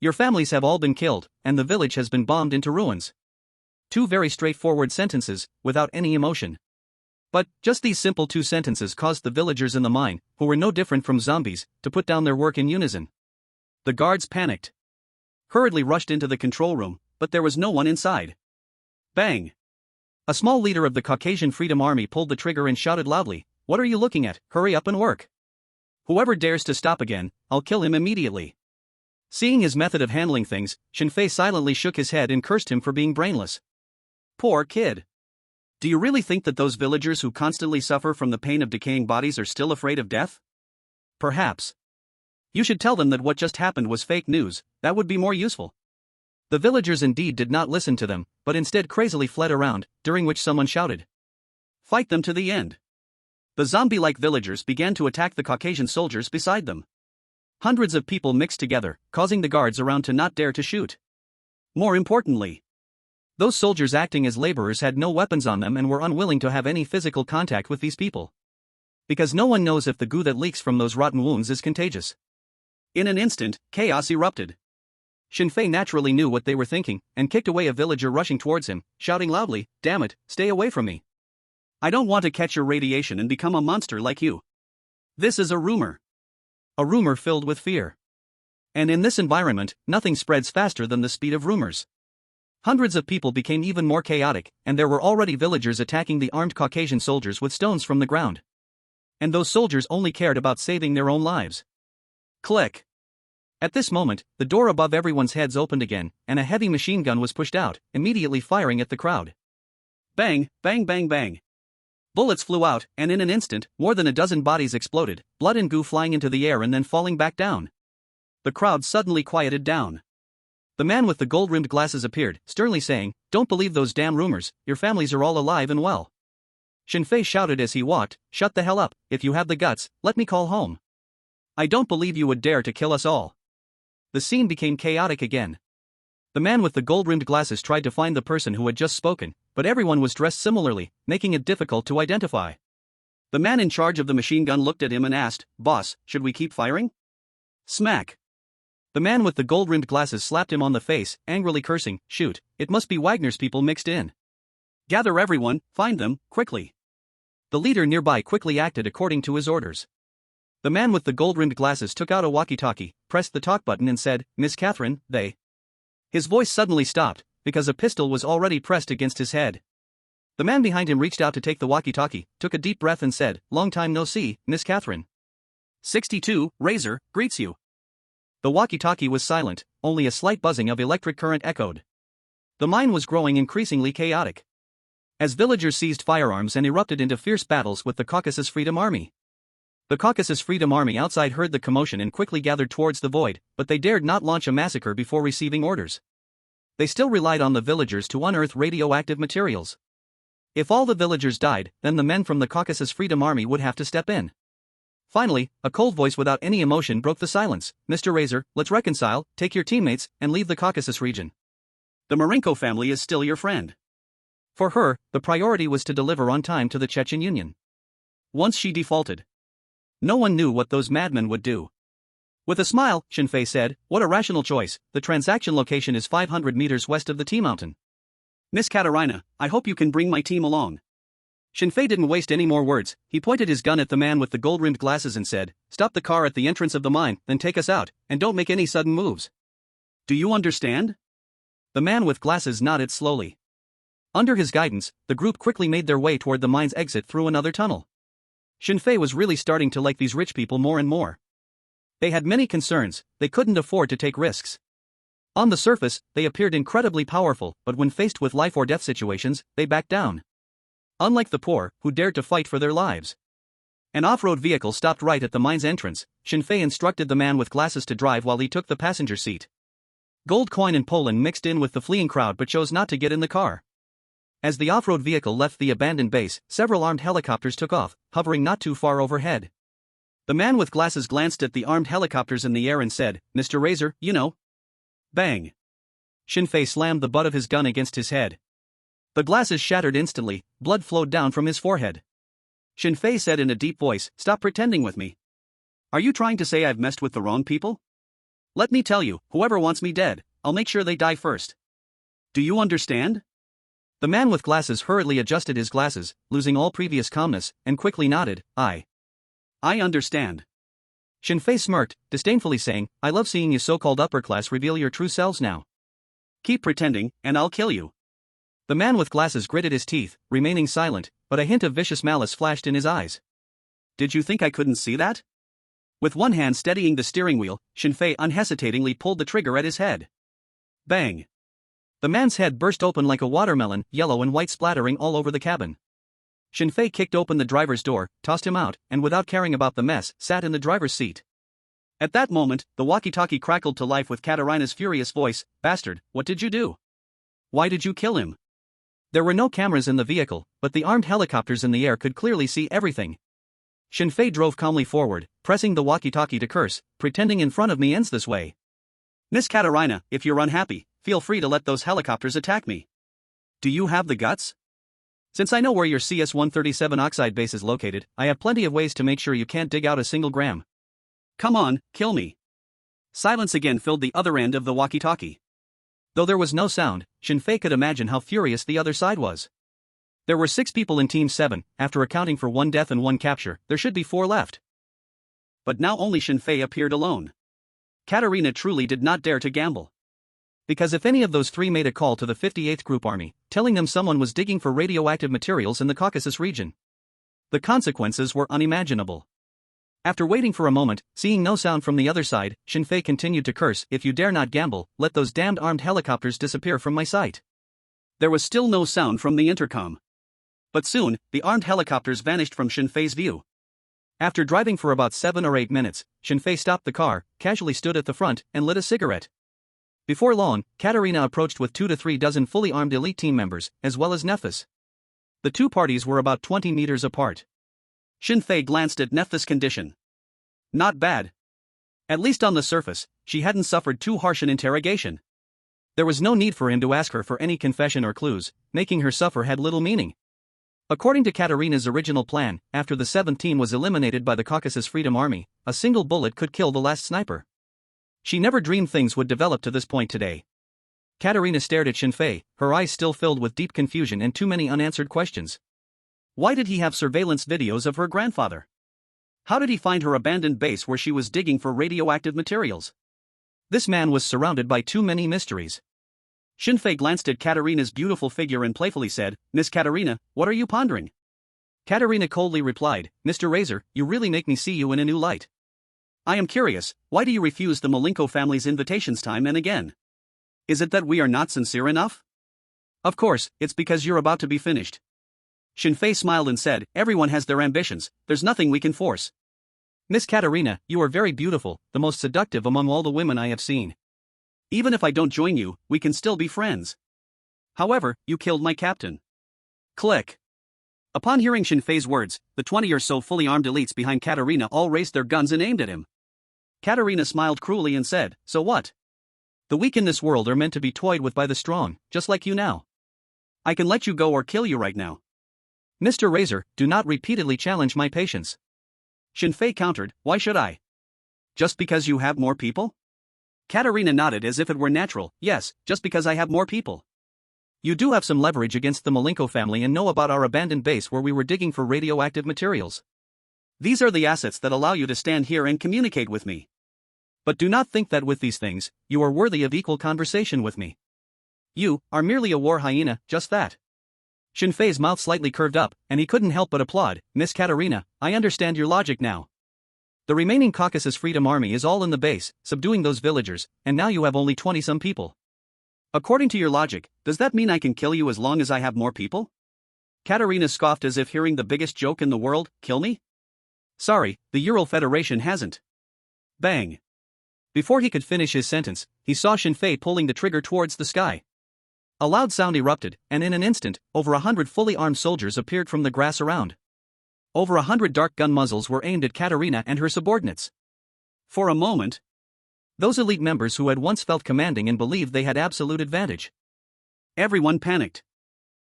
Speaker 1: Your families have all been killed, and the village has been bombed into ruins." 2 very straightforward sentences, without any emotion. But, just these simple 2 sentences caused the villagers in the mine, who were no different from zombies, to put down their work in unison. The guards panicked. Hurriedly rushed into the control room, but there was no one inside. Bang! A small leader of the Caucasian Freedom Army pulled the trigger and shouted loudly, "What are you looking at? Hurry up and work. Whoever dares to stop again, I'll kill him immediately." Seeing his method of handling things, Shinfei silently shook his head and cursed him for being brainless. Poor kid. Do you really think that those villagers who constantly suffer from the pain of decaying bodies are still afraid of death? Perhaps. You should tell them that what just happened was fake news, that would be more useful. The villagers indeed did not listen to them, but instead crazily fled around, during which someone shouted, "Fight them to the end." The zombie-like villagers began to attack the Caucasian soldiers beside them. Hundreds of people mixed together, causing the guards around to not dare to shoot. More importantly, those soldiers acting as laborers had no weapons on them and were unwilling to have any physical contact with these people. Because no one knows if the goo that leaks from those rotten wounds is contagious. In an instant, chaos erupted. Shinfei naturally knew what they were thinking, and kicked away a villager rushing towards him, shouting loudly, "Damn it, stay away from me. I don't want to catch your radiation and become a monster like you. This is a rumor." A rumor filled with fear. And in this environment, nothing spreads faster than the speed of rumors. Hundreds of people became even more chaotic, and there were already villagers attacking the armed Caucasian soldiers with stones from the ground. And those soldiers only cared about saving their own lives. Click. At this moment, the door above everyone's heads opened again, and a heavy machine gun was pushed out, immediately firing at the crowd. Bang, bang, bang, bang. Bullets flew out, and in an instant, more than a dozen bodies exploded, blood and goo flying into the air and then falling back down. The crowd suddenly quieted down. The man with the gold-rimmed glasses appeared, sternly saying, "Don't believe those damn rumors, your families are all alive and well." Shinfei shouted as he walked, "Shut the hell up, if you have the guts, let me call home. I don't believe you would dare to kill us all." The scene became chaotic again. The man with the gold-rimmed glasses tried to find the person who had just spoken, but everyone was dressed similarly, making it difficult to identify. The man in charge of the machine gun looked at him and asked, "Boss, should we keep firing?" Smack. The man with the gold-rimmed glasses slapped him on the face, angrily cursing, "Shoot, it must be Wagner's people mixed in. Gather everyone, find them, quickly." The leader nearby quickly acted according to his orders. The man with the gold-rimmed glasses took out a walkie-talkie, pressed the talk button and said, "Miss Catherine, they..." His voice suddenly stopped, because a pistol was already pressed against his head. The man behind him reached out to take the walkie-talkie, took a deep breath and said, "Long time no see, Miss Catherine. 62, Razor, greets you." The walkie-talkie was silent, only a slight buzzing of electric current echoed. The mine was growing increasingly chaotic, as villagers seized firearms and erupted into fierce battles with the Caucasus Freedom Army. The Caucasus Freedom Army outside heard the commotion and quickly gathered towards the void, but they dared not launch a massacre before receiving orders. They still relied on the villagers to unearth radioactive materials. If all the villagers died, then the men from the Caucasus Freedom Army would have to step in. Finally, a cold voice without any emotion broke the silence. "Mr. Razor, let's reconcile, take your teammates, and leave the Caucasus region. The Marenko family is still your friend." For her, the priority was to deliver on time to the Chechen Union. Once she defaulted, no one knew what those madmen would do. With a smile, Shinfei said, "What a rational choice, the transaction location is 500 meters west of the T-Mountain. Miss Katerina, I hope you can bring my team along." Shinfei didn't waste any more words. He pointed his gun at the man with the gold-rimmed glasses and said, "Stop the car at the entrance of the mine, then take us out, and don't make any sudden moves. Do you understand?" The man with glasses nodded slowly. Under his guidance, the group quickly made their way toward the mine's exit through another tunnel. Shinfei was really starting to like these rich people more and more. They had many concerns, they couldn't afford to take risks. On the surface, they appeared incredibly powerful, but when faced with life or death situations, they backed down. Unlike the poor, who dared to fight for their lives. An off-road vehicle stopped right at the mine's entrance. Shinfei instructed the man with glasses to drive while he took the passenger seat. Gold coin and Poland mixed in with the fleeing crowd but chose not to get in the car. As the off-road vehicle left the abandoned base, several armed helicopters took off, hovering not too far overhead. The man with glasses glanced at the armed helicopters in the air and said, "Mr. Razor, you know." Bang! Shinfei slammed the butt of his gun against his head. The glasses shattered instantly, blood flowed down from his forehead. Shinfei said in a deep voice, "Stop pretending with me. Are you trying to say I've messed with the wrong people? Let me tell you, whoever wants me dead, I'll make sure they die first. Do you understand?" The man with glasses hurriedly adjusted his glasses, losing all previous calmness, and quickly nodded, I understand." Shinfei smirked, disdainfully saying, "I love seeing you so-called upper class reveal your true selves now. Keep pretending, and I'll kill you." The man with glasses gritted his teeth, remaining silent, but a hint of vicious malice flashed in his eyes. "Did you think I couldn't see that?" With one hand steadying the steering wheel, Shinfei unhesitatingly pulled the trigger at his head. Bang! The man's head burst open like a watermelon, yellow and white splattering all over the cabin. Shinfei kicked open the driver's door, tossed him out, and without caring about the mess, sat in the driver's seat. At that moment, the walkie-talkie crackled to life with Katarina's furious voice, "Bastard, what did you do? Why did you kill him?" There were no cameras in the vehicle, but the armed helicopters in the air could clearly see everything. Shinfei drove calmly forward, pressing the walkie-talkie to curse, "Pretending in front of me ends this way. Miss Katarina, if you're unhappy, feel free to let those helicopters attack me. Do you have the guts? Since I know where your CS-137 oxide base is located, I have plenty of ways to make sure you can't dig out a single gram. Come on, kill me." Silence again filled the other end of the walkie-talkie. Though there was no sound, Shinfei could imagine how furious the other side was. There were 6 people in Team 7, after accounting for 1 death and 1 capture, there should be 4 left. But now only Shinfei appeared alone. Katarina truly did not dare to gamble. Because if any of those 3 made a call to the 58th Group Army, telling them someone was digging for radioactive materials in the Caucasus region, the consequences were unimaginable. After waiting for a moment, seeing no sound from the other side, Shinfei continued to curse, "If you dare not gamble, let those damned armed helicopters disappear from my sight." There was still no sound from the intercom. But soon, the armed helicopters vanished from Shinfei's view. After driving for about 7 or 8 minutes, Shinfei stopped the car, casually stood at the front, and lit a cigarette. Before long, Katarina approached with 2 to 3 dozen fully armed elite team members, as well as Nefis. The two parties were about 20 meters apart. Shinfei glanced at Nefis' condition. Not bad. At least on the surface, she hadn't suffered too harsh an interrogation. There was no need for him to ask her for any confession or clues, making her suffer had little meaning. According to Katarina's original plan, after the 7th team was eliminated by the Caucasus Freedom Army, a single bullet could kill the last sniper. She never dreamed things would develop to this point today. Katarina stared at Shinfei, her eyes still filled with deep confusion and too many unanswered questions. Why did he have surveillance videos of her grandfather? How did he find her abandoned base where she was digging for radioactive materials? This man was surrounded by too many mysteries. Shinfei glanced at Katarina's beautiful figure and playfully said, "Miss Katarina, what are you pondering?" Katarina coldly replied, "Mr. Razor, you really make me see you in a new light. I am curious, why do you refuse the Malenko family's invitations time and again? Is it that we are not sincere enough? Of course, it's because you're about to be finished." Shinfei smiled and said, "Everyone has their ambitions, there's nothing we can force. Miss Katarina, you are very beautiful, the most seductive among all the women I have seen. Even if I don't join you, we can still be friends. However, you killed my captain." Click. Upon hearing Shinfei's words, the 20 or so fully armed elites behind Katarina all raised their guns and aimed at him. Katarina smiled cruelly and said, "So what? The weak in this world are meant to be toyed with by the strong, just like you now. I can let you go or kill you right now. Mr. Razor, do not repeatedly challenge my patience." Shinfei countered, "Why should I? Just because you have more people?" Katarina nodded as if it were natural, "Yes, just because I have more people. You do have some leverage against the Malenko family and know about our abandoned base where we were digging for radioactive materials. These are the assets that allow you to stand here and communicate with me. But do not think that with these things, you are worthy of equal conversation with me. You are merely a war hyena, just that. Shinfei's mouth slightly curved up, and he couldn't help but applaud. Miss Katarina, I understand your logic now. The remaining Caucasus Freedom Army is all in the base, subduing those villagers, and now you have only 20-some people. According to your logic, does that mean I can kill you as long as I have more people? Katarina scoffed as if hearing the biggest joke in the world. Kill me? Sorry, the Ural Federation hasn't. Bang. Before he could finish his sentence, he saw Shinfei pulling the trigger towards the sky. A loud sound erupted, and in an instant, over 100 fully armed soldiers appeared from the grass around. Over 100 dark gun muzzles were aimed at Katarina and her subordinates. For a moment, those elite members who had once felt commanding and believed they had absolute advantage. Everyone panicked.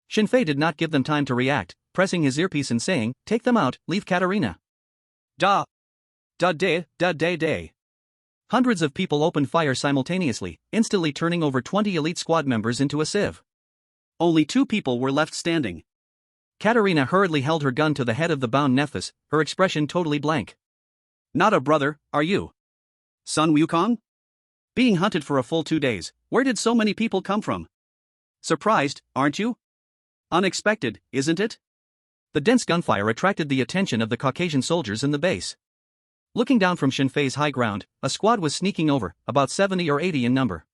Speaker 1: Shinfei did not give them time to react, pressing his earpiece and saying, "Take them out, leave Katarina." Da. Da day, da day day. Hundreds of people opened fire simultaneously, instantly turning over 20 elite squad members into a sieve. Only 2 people were left standing. Katarina hurriedly held her gun to the head of the bound Nephthys, her expression totally blank. Not a brother, are you? Sun Wukong? Being hunted for a full 2 days, where did so many people come from? Surprised, aren't you? Unexpected, isn't it? The dense gunfire attracted the attention of the Caucasian soldiers in the base. Looking down from Shinfei's high ground, a squad was sneaking over, about 70 or 80 in number.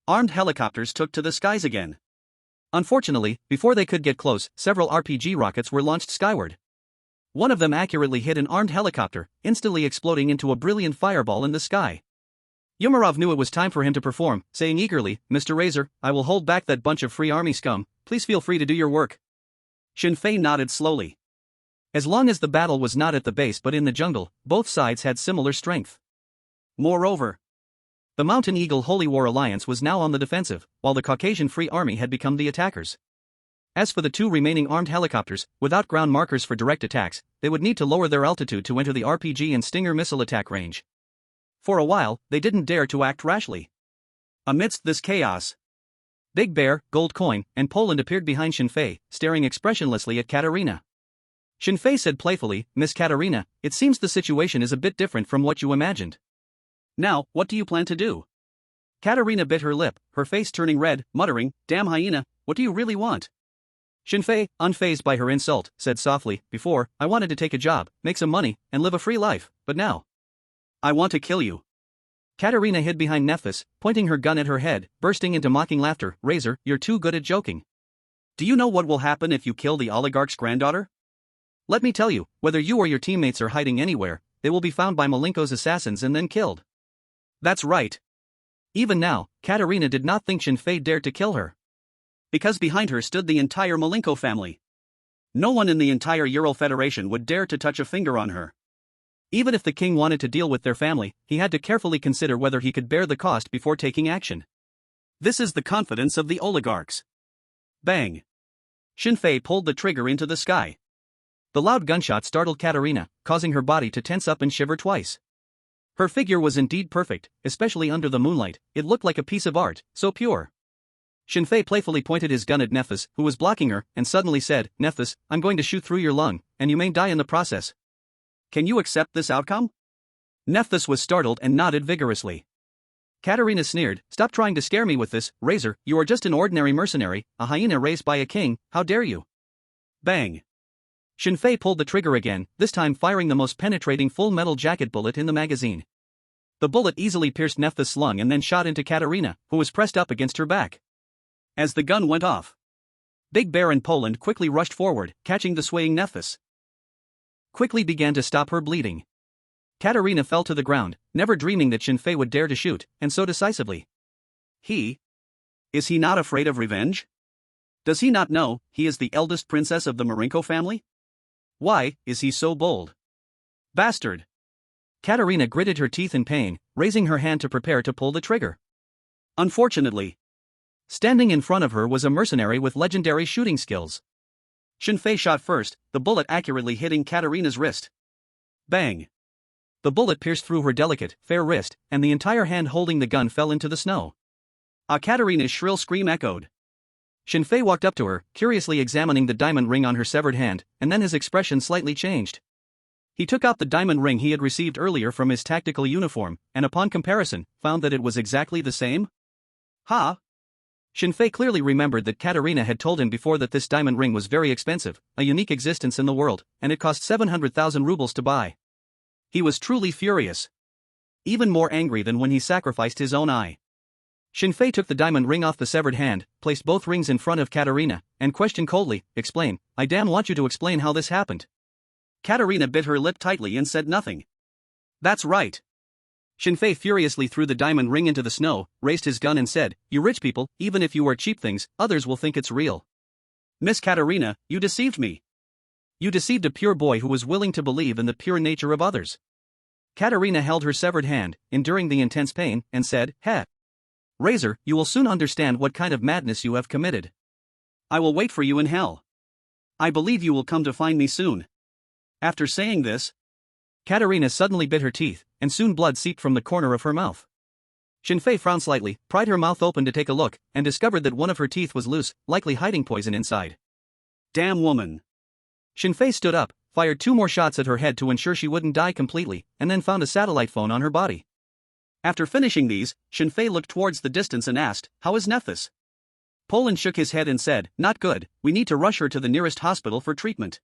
Speaker 1: Armed helicopters took to the skies again. Unfortunately, before they could get close, several RPG rockets were launched skyward. One of them accurately hit an armed helicopter, instantly exploding into a brilliant fireball in the sky. Umarov knew it was time for him to perform, saying eagerly, "Mr. Razor, I will hold back that bunch of free army scum, please feel free to do your work." Shinfei nodded slowly. As long as the battle was not at the base but in the jungle, both sides had similar strength. Moreover, the Mountain Eagle Holy War Alliance was now on the defensive, while the Caucasian Free Army had become the attackers. As for the 2 remaining armed helicopters, without ground markers for direct attacks, they would need to lower their altitude to enter the RPG and Stinger missile attack range. For a while, they didn't dare to act rashly. Amidst this chaos, Big Bear, Gold Coin, and Poland appeared behind Shinfei, staring expressionlessly at Katarina. Shinfei said playfully, "Miss Katarina, it seems the situation is a bit different from what you imagined. Now, what do you plan to do?" Katarina bit her lip, her face turning red, muttering, "Damn hyena, what do you really want?" Shinfei, unfazed by her insult, said softly, "Before, I wanted to take a job, make some money, and live a free life, but now I want to kill you." Katarina hid behind Nephthys, pointing her gun at her head, bursting into mocking laughter. "Razor, you're too good at joking. Do you know what will happen if you kill the oligarch's granddaughter? Let me tell you, whether you or your teammates are hiding anywhere, they will be found by Malenko's assassins and then killed." That's right. Even now, Katarina did not think Shinfei dared to kill her. Because behind her stood the entire Malenko family. No one in the entire Ural Federation would dare to touch a finger on her. Even if the king wanted to deal with their family, he had to carefully consider whether he could bear the cost before taking action. This is the confidence of the oligarchs. Bang! Shinfei pulled the trigger into the sky. The loud gunshot startled Katarina, causing her body to tense up and shiver twice. Her figure was indeed perfect, especially under the moonlight. It looked like a piece of art, so pure. Shinfei playfully pointed his gun at Nephthys, who was blocking her, and suddenly said, "Nephthys, I'm going to shoot through your lung, and you may die in the process. Can you accept this outcome?" Nephthys was startled and nodded vigorously. Katarina sneered, "Stop trying to scare me with this, Razor, you are just an ordinary mercenary, a hyena raised by a king, how dare you?" Bang! Shinfei pulled the trigger again, this time firing the most penetrating full metal jacket bullet in the magazine. The bullet easily pierced Nephthys' lung and then shot into Katarina, who was pressed up against her back. As the gun went off, Big Bear and Poland quickly rushed forward, catching the swaying Nephthys. Quickly began to stop her bleeding. Katarina fell to the ground, never dreaming that Shinfei would dare to shoot, and so decisively. Is he not afraid of revenge? Does he not know he is the eldest princess of the Marenko family? Why is he so bold? Bastard! Katarina gritted her teeth in pain, raising her hand to prepare to pull the trigger. Unfortunately, standing in front of her was a mercenary with legendary shooting skills. Shinfei shot first, the bullet accurately hitting Katarina's wrist. Bang! The bullet pierced through her delicate, fair wrist, and the entire hand holding the gun fell into the snow. Katarina's shrill scream echoed. Shinfei walked up to her, curiously examining the diamond ring on her severed hand, and then his expression slightly changed. He took out the diamond ring he had received earlier from his tactical uniform, and upon comparison, found that it was exactly the same. Ha! Shinfei clearly remembered that Katerina had told him before that this diamond ring was very expensive, a unique existence in the world, and it cost 700,000 rubles to buy. He was truly furious. Even more angry than when he sacrificed his own eye. Shinfei took the diamond ring off the severed hand, placed both rings in front of Katerina, and questioned coldly, "Explain, I damn want you to explain how this happened." Katerina bit her lip tightly and said nothing. "That's right." Shinfei furiously threw the diamond ring into the snow, raised his gun and said, "You rich people, even if you wear cheap things, others will think it's real. Miss Katerina, you deceived me. You deceived a pure boy who was willing to believe in the pure nature of others." Katerina held her severed hand, enduring the intense pain, and said, "Heh. Razor, you will soon understand what kind of madness you have committed. I will wait for you in hell. I believe you will come to find me soon." After saying this, Katerina suddenly bit her teeth, and soon blood seeped from the corner of her mouth. Shinfei frowned slightly, pried her mouth open to take a look, and discovered that one of her teeth was loose, likely hiding poison inside. "Damn woman." Shinfei stood up, fired 2 more shots at her head to ensure she wouldn't die completely, and then found a satellite phone on her body. After finishing these, Shinfei looked towards the distance and asked, "How is Nephthys?" Poland shook his head and said, "Not good, we need to rush her to the nearest hospital for treatment."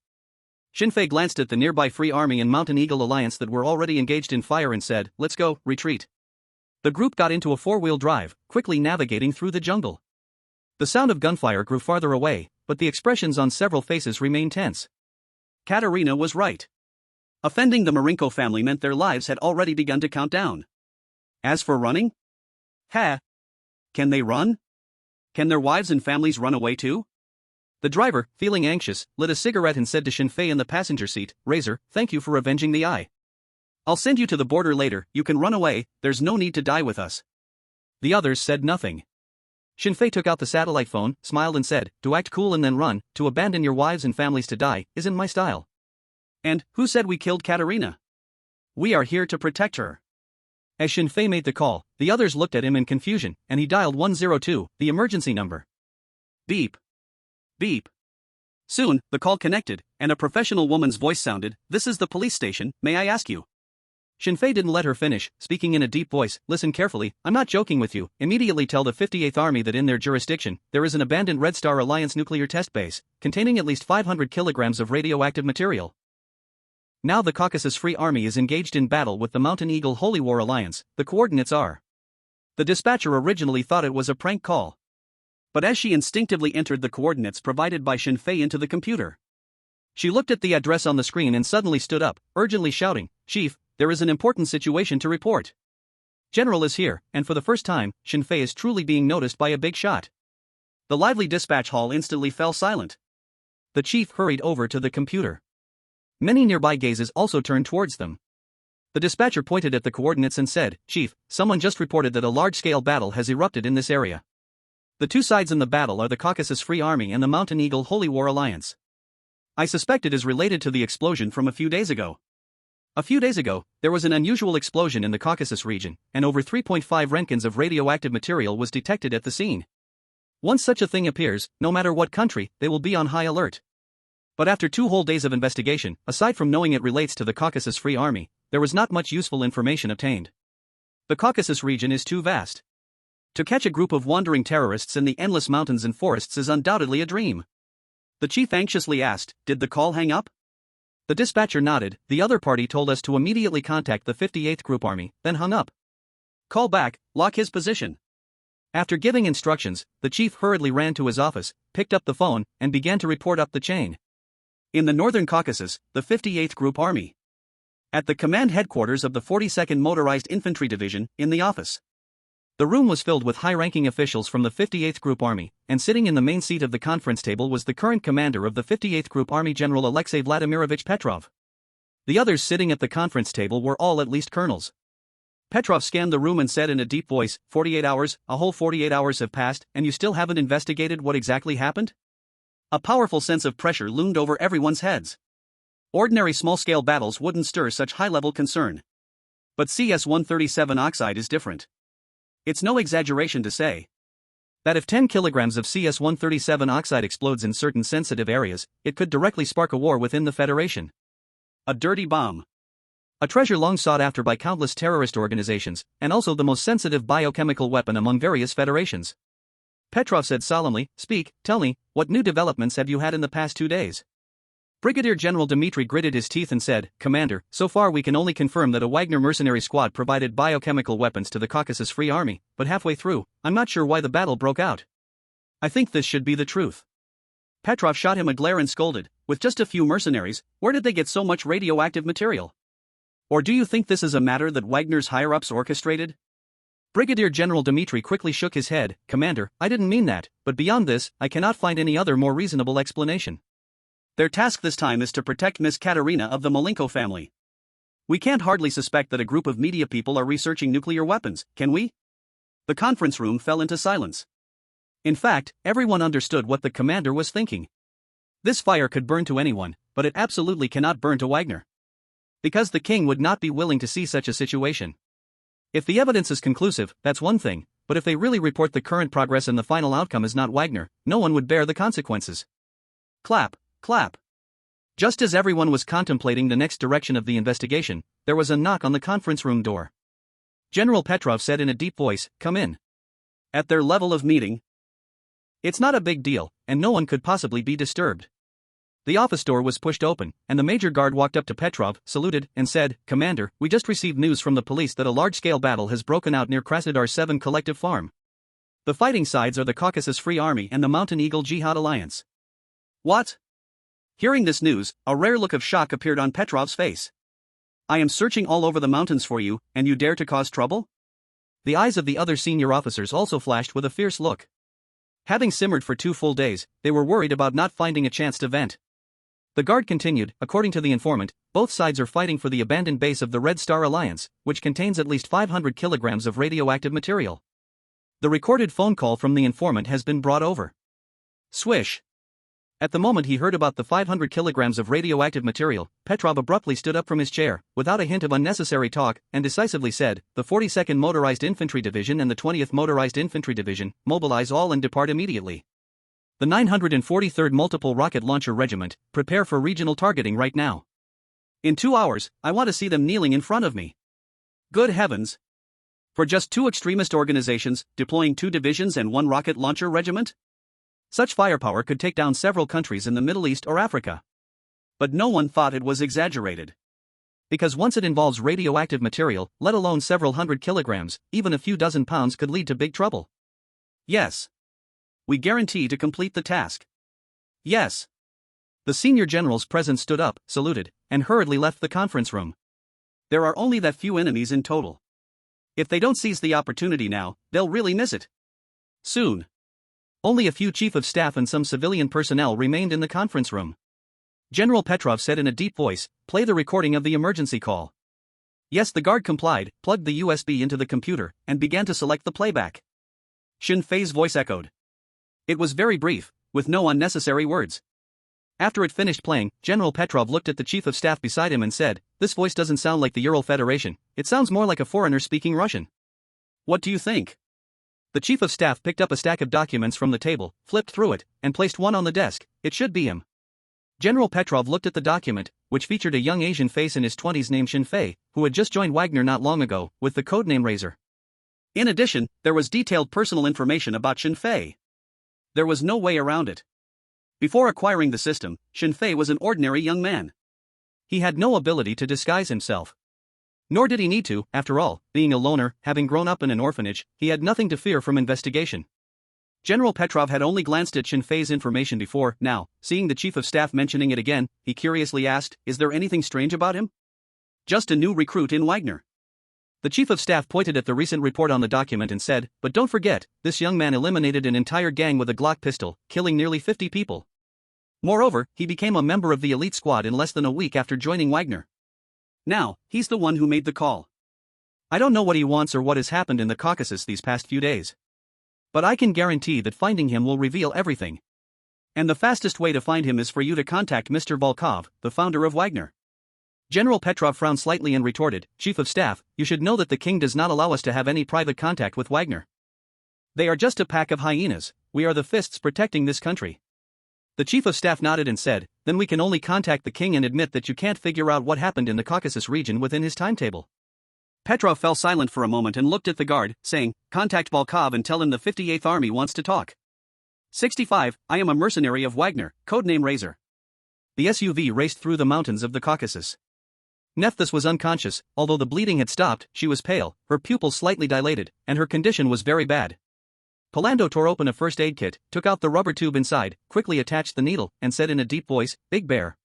Speaker 1: Shinfei glanced at the nearby Free Army and Mountain Eagle Alliance that were already engaged in fire and said, "Let's go, retreat." The group got into a 4-wheel drive, quickly navigating through the jungle. The sound of gunfire grew farther away, but the expressions on several faces remained tense. Katerina was right. Offending the Marinko family meant their lives had already begun to count down. As for running? Can they run? Can their wives and families run away too? The driver, feeling anxious, lit a cigarette and said to Shinfei in the passenger seat, "Razor, thank you for avenging the eye. I'll send you to the border later, you can run away, there's no need to die with us." The others said nothing. Shinfei took out the satellite phone, smiled and said, "To act cool and then run, to abandon your wives and families to die, isn't my style." "And who said we killed Katerina? We are here to protect her." As Shinfei made the call, the others looked at him in confusion, and he dialed 102, the emergency number. Beep. Beep. Soon, the call connected, and a professional woman's voice sounded, "This is the police station, may I ask you?" Shinfei didn't let her finish, speaking in a deep voice, "Listen carefully, I'm not joking with you, immediately tell the 58th Army that in their jurisdiction, there is an abandoned Red Star Alliance nuclear test base, containing at least 500 kilograms of radioactive material. Now the Caucasus Free Army is engaged in battle with the Mountain Eagle Holy War Alliance, the coordinates are." The dispatcher originally thought it was a prank call. But as she instinctively entered the coordinates provided by Shinfei into the computer, she looked at the address on the screen and suddenly stood up, urgently shouting, "Chief, there is an important situation to report. General is here," and for the first time, Shinfei is truly being noticed by a big shot. The lively dispatch hall instantly fell silent. The chief hurried over to the computer. Many nearby gazes also turned towards them. The dispatcher pointed at the coordinates and said, "Chief, someone just reported that a large-scale battle has erupted in this area. The two sides in the battle are the Caucasus Free Army and the Mountain Eagle Holy War Alliance. I suspect it is related to the explosion from a few days ago. A few days ago, there was an unusual explosion in the Caucasus region, and over 3.5 roentgens of radioactive material was detected at the scene. Once such a thing appears, no matter what country, they will be on high alert. But after 2 whole days of investigation, aside from knowing it relates to the Caucasus Free Army, there was not much useful information obtained. The Caucasus region is too vast. To catch a group of wandering terrorists in the endless mountains and forests is undoubtedly a dream." The chief anxiously asked, "Did the call hang up?" The dispatcher nodded, "The other party told us to immediately contact the 58th Group Army, then hung up. Call back, lock his position." After giving instructions, the chief hurriedly ran to his office, picked up the phone, and began to report up the chain. In the northern Caucasus, the 58th Group Army. At the command headquarters of the 42nd Motorized Infantry Division, in the office. The room was filled with high-ranking officials from the 58th Group Army, and sitting in the main seat of the conference table was the current commander of the 58th Group Army, General Alexei Vladimirovich Petrov. The others sitting at the conference table were all at least colonels. Petrov scanned the room and said in a deep voice, 48 hours, a whole 48 hours have passed, and you still haven't investigated what exactly happened?" A powerful sense of pressure loomed over everyone's heads. Ordinary small-scale battles wouldn't stir such high-level concern. But CS-137 oxide is different. It's no exaggeration to say that if 10 kilograms of CS-137 oxide explodes in certain sensitive areas, it could directly spark a war within the Federation. A dirty bomb. A treasure long sought after by countless terrorist organizations, and also the most sensitive biochemical weapon among various federations. Petrov said solemnly, "Speak, tell me, what new developments have you had in the past 2 days?" Brigadier General Dmitry gritted his teeth and said, "Commander, so far we can only confirm that a Wagner mercenary squad provided biochemical weapons to the Caucasus Free Army, but halfway through, I'm not sure why the battle broke out. I think this should be the truth." Petrov shot him a glare and scolded, "With just a few mercenaries, where did they get so much radioactive material? Or do you think this is a matter that Wagner's higher-ups orchestrated?" Brigadier General Dmitry quickly shook his head, "Commander, I didn't mean that, but beyond this, I cannot find any other more reasonable explanation. Their task this time is to protect Miss Katerina of the Malenko family. We can't hardly suspect that a group of media people are researching nuclear weapons, can we?" The conference room fell into silence. In fact, everyone understood what the commander was thinking. This fire could burn to anyone, but it absolutely cannot burn to Wagner. Because the king would not be willing to see such a situation. If the evidence is conclusive, that's one thing, but if they really report the current progress and the final outcome is not Wagner, no one would bear the consequences. Clap, clap. Just as everyone was contemplating the next direction of the investigation, there was a knock on the conference room door. General Petrov said in a deep voice, "Come in." At their level of meeting, it's not a big deal, and no one could possibly be disturbed. The office door was pushed open, and the major guard walked up to Petrov, saluted, and said, "Commander, we just received news from the police that a large-scale battle has broken out near Krasnodar 7 Collective Farm. The fighting sides are the Caucasus Free Army and the Mountain Eagle Jihad Alliance." "What?" Hearing this news, a rare look of shock appeared on Petrov's face. "I am searching all over the mountains for you, and you dare to cause trouble?" The eyes of the other senior officers also flashed with a fierce look. Having simmered for 2 full days, they were worried about not finding a chance to vent. The guard continued, "According to the informant, both sides are fighting for the abandoned base of the Red Star Alliance, which contains at least 500 kilograms of radioactive material. The recorded phone call from the informant has been brought over." Swish. At the moment he heard about the 500 kilograms of radioactive material, Petrov abruptly stood up from his chair, without a hint of unnecessary talk, and decisively said, "The 42nd Motorized Infantry Division and the 20th Motorized Infantry Division, mobilize all and depart immediately. The 943rd Multiple Rocket Launcher Regiment, prepare for regional targeting right now. In 2 hours, I want to see them kneeling in front of me." Good heavens! For just 2 extremist organizations, deploying 2 divisions and 1 rocket launcher regiment? Such firepower could take down several countries in the Middle East or Africa. But no one thought it was exaggerated. Because once it involves radioactive material, let alone several hundred kilograms, even a few dozen pounds could lead to big trouble. "Yes. We guarantee to complete the task." "Yes." The senior generals present stood up, saluted, and hurriedly left the conference room. There are only that few enemies in total. If they don't seize the opportunity now, they'll really miss it. Soon. Only a few chief of staff and some civilian personnel remained in the conference room. General Petrov said in a deep voice, "Play the recording of the emergency call." Yes, the guard complied, plugged the USB into the computer, and began to select the playback. Xin Fei's voice echoed. It was very brief, with no unnecessary words. After it finished playing, General Petrov looked at the chief of staff beside him and said, "This voice doesn't sound like the Ural Federation, it sounds more like a foreigner speaking Russian. What do you think?" The chief of staff picked up a stack of documents from the table, flipped through it, and placed one on the desk. "It should be him." General Petrov looked at the document, which featured a young Asian face in his 20s named Xin Fei, who had just joined Wagner not long ago, with the codename Razor. In addition, there was detailed personal information about Xin Fei. There was no way around it. Before acquiring the system, Xin Fei was an ordinary young man. He had no ability to disguise himself. Nor did he need to, after all, being a loner, having grown up in an orphanage, he had nothing to fear from investigation. General Petrov had only glanced at Xin Fei's information before. Now, seeing the chief of staff mentioning it again, he curiously asked, "Is there anything strange about him?" "Just a new recruit in Wagner." The chief of staff pointed at the recent report on the document and said, "But don't forget, this young man eliminated an entire gang with a Glock pistol, killing nearly 50 people. Moreover, he became a member of the elite squad in less than a week after joining Wagner. Now, he's the one who made the call. I don't know what he wants or what has happened in the Caucasus these past few days. But I can guarantee that finding him will reveal everything. And the fastest way to find him is for you to contact Mr. Volkov, the founder of Wagner." General Petrov frowned slightly and retorted, "Chief of Staff, you should know that the king does not allow us to have any private contact with Wagner. They are just a pack of hyenas, we are the fists protecting this country." The chief of staff nodded and said, "Then we can only contact the king and admit that you can't figure out what happened in the Caucasus region within his timetable." Petrov fell silent for a moment and looked at the guard, saying, "Contact Volkov and tell him the 58th Army wants to talk." 65, I am a mercenary of Wagner, codename Razor. The SUV raced through the mountains of the Caucasus. Nephthys was unconscious, although the bleeding had stopped. She was pale, her pupils slightly dilated, and her condition was very bad. Polando tore open a first aid kit, took out the rubber tube inside, quickly attached the needle, and said in a deep voice, "Big Bear."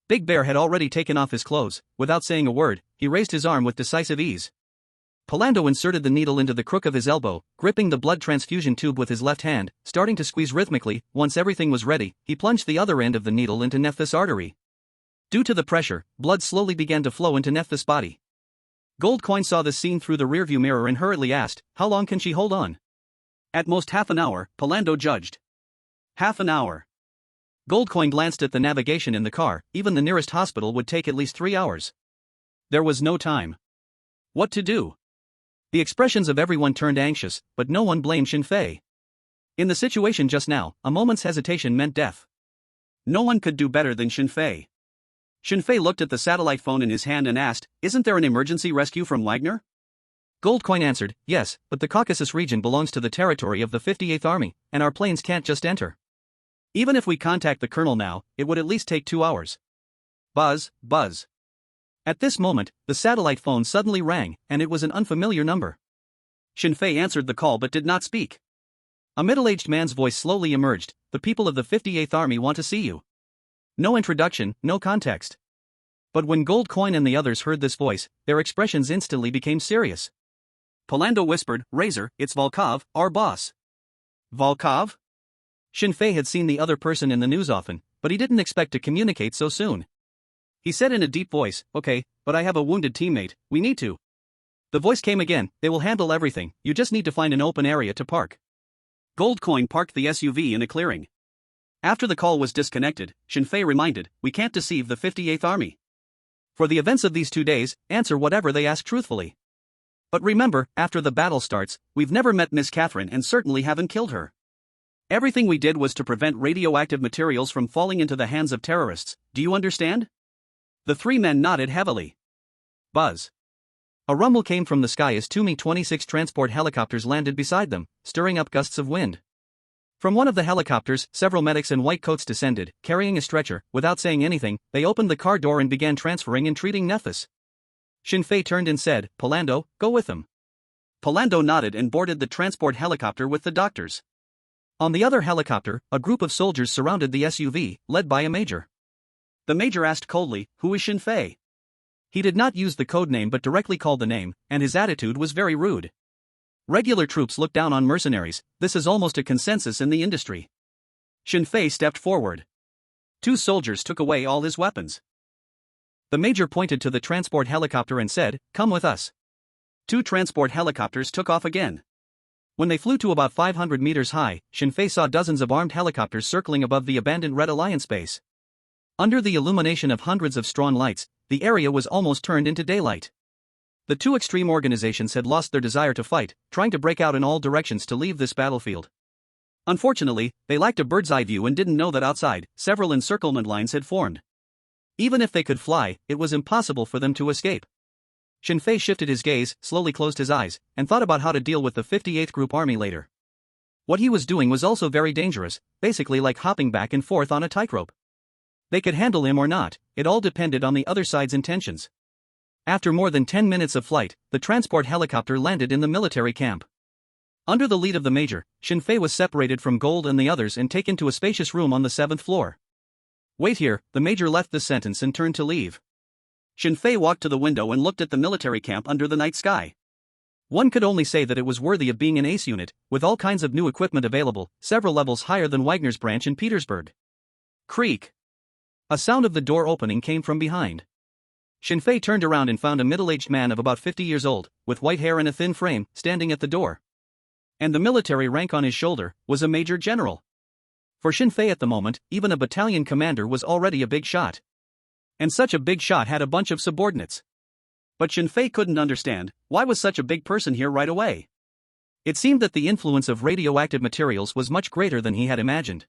Speaker 1: Big Bear had already taken off his clothes. Without saying a word, he raised his arm with decisive ease. Polando inserted the needle into the crook of his elbow, gripping the blood transfusion tube with his left hand, starting to squeeze rhythmically. Once everything was ready, he plunged the other end of the needle into Nephthys' artery. Due to the pressure, blood slowly began to flow into Nephthys' body. Goldcoin saw this scene through the rearview mirror and hurriedly asked, "How long can she hold on?" "At most half an hour," Polando judged. "Half an hour." Goldcoin glanced at the navigation in the car. Even the nearest hospital would take at least 3 hours. There was no time. What to do? The expressions of everyone turned anxious, but no one blamed Shinfei. In the situation just now, a moment's hesitation meant death. No one could do better than Shinfei. Shinfei looked at the satellite phone in his hand and asked, "Isn't there an emergency rescue from Wagner?" Goldcoin answered, "Yes, but the Caucasus region belongs to the territory of the 58th Army, and our planes can't just enter. Even if we contact the colonel now, it would at least take 2 hours." Buzz, buzz. At this moment, the satellite phone suddenly rang, and it was an unfamiliar number. Shinfei answered the call but did not speak. A middle-aged man's voice slowly emerged, "The people of the 58th Army want to see you." No introduction, no context. But when Goldcoin and the others heard this voice, their expressions instantly became serious. Polando whispered, "Razor, it's Volkov, our boss." Volkov? Shinfei had seen the other person in the news often, but he didn't expect to communicate so soon. He said in a deep voice, "Okay, but I have a wounded teammate, we need to." The voice came again, "They will handle everything, you just need to find an open area to park." Goldcoin parked the SUV in a clearing. After the call was disconnected, Shinfei reminded, "We can't deceive the 58th Army. For the events of these 2 days, answer whatever they ask truthfully. But remember, after the battle starts, we've never met Miss Catherine and certainly haven't killed her. Everything we did was to prevent radioactive materials from falling into the hands of terrorists, do you understand?" The 3 men nodded heavily. Buzz. A rumble came from the sky as 2 Mi-26 transport helicopters landed beside them, stirring up gusts of wind. From one of the helicopters, several medics in white coats descended, carrying a stretcher. Without saying anything, they opened the car door and began transferring and treating Nephthys. Shinfei turned and said, "Polando, go with them." Polando nodded and boarded the transport helicopter with the doctors. On the other helicopter, a group of soldiers surrounded the SUV, led by a major. The major asked coldly, "Who is Shinfei?" He did not use the code name but directly called the name, and his attitude was very rude. Regular troops look down on mercenaries, this is almost a consensus in the industry. Shinfei stepped forward. 2 soldiers took away all his weapons. The major pointed to the transport helicopter and said, "Come with us." 2 transport helicopters took off again. When they flew to about 500 meters high, Shinfei saw dozens of armed helicopters circling above the abandoned Red Alliance base. Under the illumination of hundreds of strong lights, the area was almost turned into daylight. The 2 extreme organizations had lost their desire to fight, trying to break out in all directions to leave this battlefield. Unfortunately, they lacked a bird's-eye view and didn't know that outside, several encirclement lines had formed. Even if they could fly, it was impossible for them to escape. Shinfei shifted his gaze, slowly closed his eyes, and thought about how to deal with the 58th Group Army later. What he was doing was also very dangerous, basically like hopping back and forth on a tightrope. They could handle him or not, it all depended on the other side's intentions. After more than 10 minutes of flight, the transport helicopter landed in the military camp. Under the lead of the major, Shinfei was separated from Gold and the others and taken to a spacious room on the 7th floor. "Wait here," the major left the sentence and turned to leave. Shinfei walked to the window and looked at the military camp under the night sky. One could only say that it was worthy of being an ace unit, with all kinds of new equipment available, several levels higher than Wagner's branch in Petersburg. Creak. A sound of the door opening came from behind. Shinfei turned around and found a middle-aged man of about 50 years old, with white hair and a thin frame, standing at the door. And the military rank on his shoulder was a major general. For Shinfei at the moment, even a battalion commander was already a big shot. And such a big shot had a bunch of subordinates. But Shinfei couldn't understand, why was such a big person here right away? It seemed that the influence of radioactive materials was much greater than he had imagined.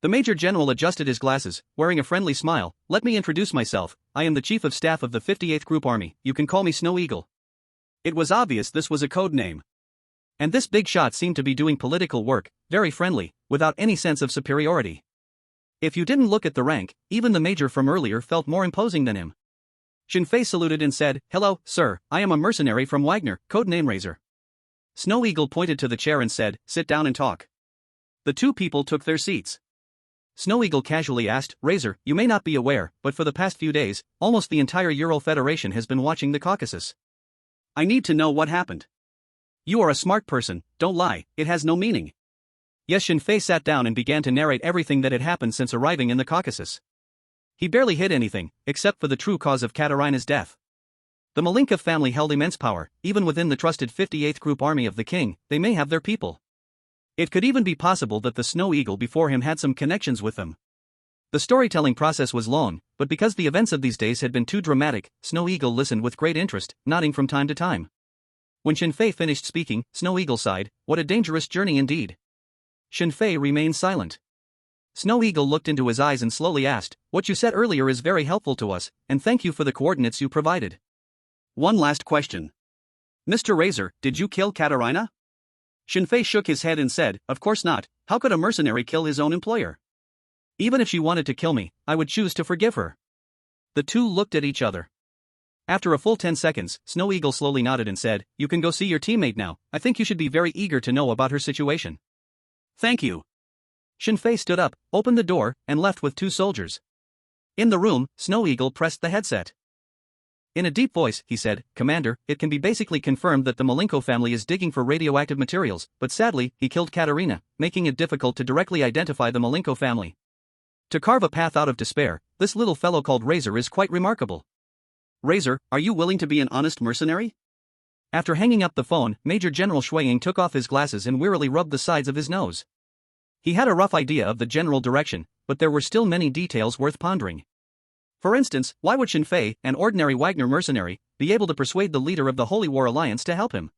Speaker 1: The Major General adjusted his glasses, wearing a friendly smile. "Let me introduce myself, I am the Chief of Staff of the 58th Group Army, you can call me Snow Eagle." It was obvious this was a code name. And this big shot seemed to be doing political work, very friendly, without any sense of superiority. If you didn't look at the rank, even the major from earlier felt more imposing than him. Shinfei saluted and said, "Hello, sir, I am a mercenary from Wagner, codename Razor." Snow Eagle pointed to the chair and said, "Sit down and talk." The two people took their seats. Snow Eagle casually asked, "Razor, you may not be aware, but for the past few days, almost the entire Ural Federation has been watching the Caucasus. I need to know what happened. You are a smart person, don't lie, it has no meaning." Yes, Shinfei sat down and began to narrate everything that had happened since arriving in the Caucasus. He barely hid anything, except for the true cause of Katerina's death. The Malinka family held immense power, even within the trusted 58th Group Army of the king. They may have their people. It could even be possible that the Snow Eagle before him had some connections with them. The storytelling process was long, but because the events of these days had been too dramatic, Snow Eagle listened with great interest, nodding from time to time. When Shinfei finished speaking, Snow Eagle sighed, "What a dangerous journey indeed." Shinfei remained silent. Snow Eagle looked into his eyes and slowly asked, "What you said earlier is very helpful to us, and thank you for the coordinates you provided. One last question. Mr. Razor, did you kill Katerina?" Shinfei shook his head and said, "Of course not, how could a mercenary kill his own employer? Even if she wanted to kill me, I would choose to forgive her." The two looked at each other. After a full 10 seconds, Snow Eagle slowly nodded and said, "You can go see your teammate now. I think you should be very eager to know about her situation." "Thank you." Shinfei stood up, opened the door, and left with two soldiers. In the room, Snow Eagle pressed the headset. In a deep voice, he said, "Commander, it can be basically confirmed that the Malenko family is digging for radioactive materials, but sadly, he killed Katerina, making it difficult to directly identify the Malenko family. To carve a path out of despair, this little fellow called Razor is quite remarkable. Razor, are you willing to be an honest mercenary?" After hanging up the phone, Major General Shuiying took off his glasses and wearily rubbed the sides of his nose. He had a rough idea of the general direction, but there were still many details worth pondering. For instance, why would Shinfei, an ordinary Wagner mercenary, be able to persuade the leader of the Holy War Alliance to help him?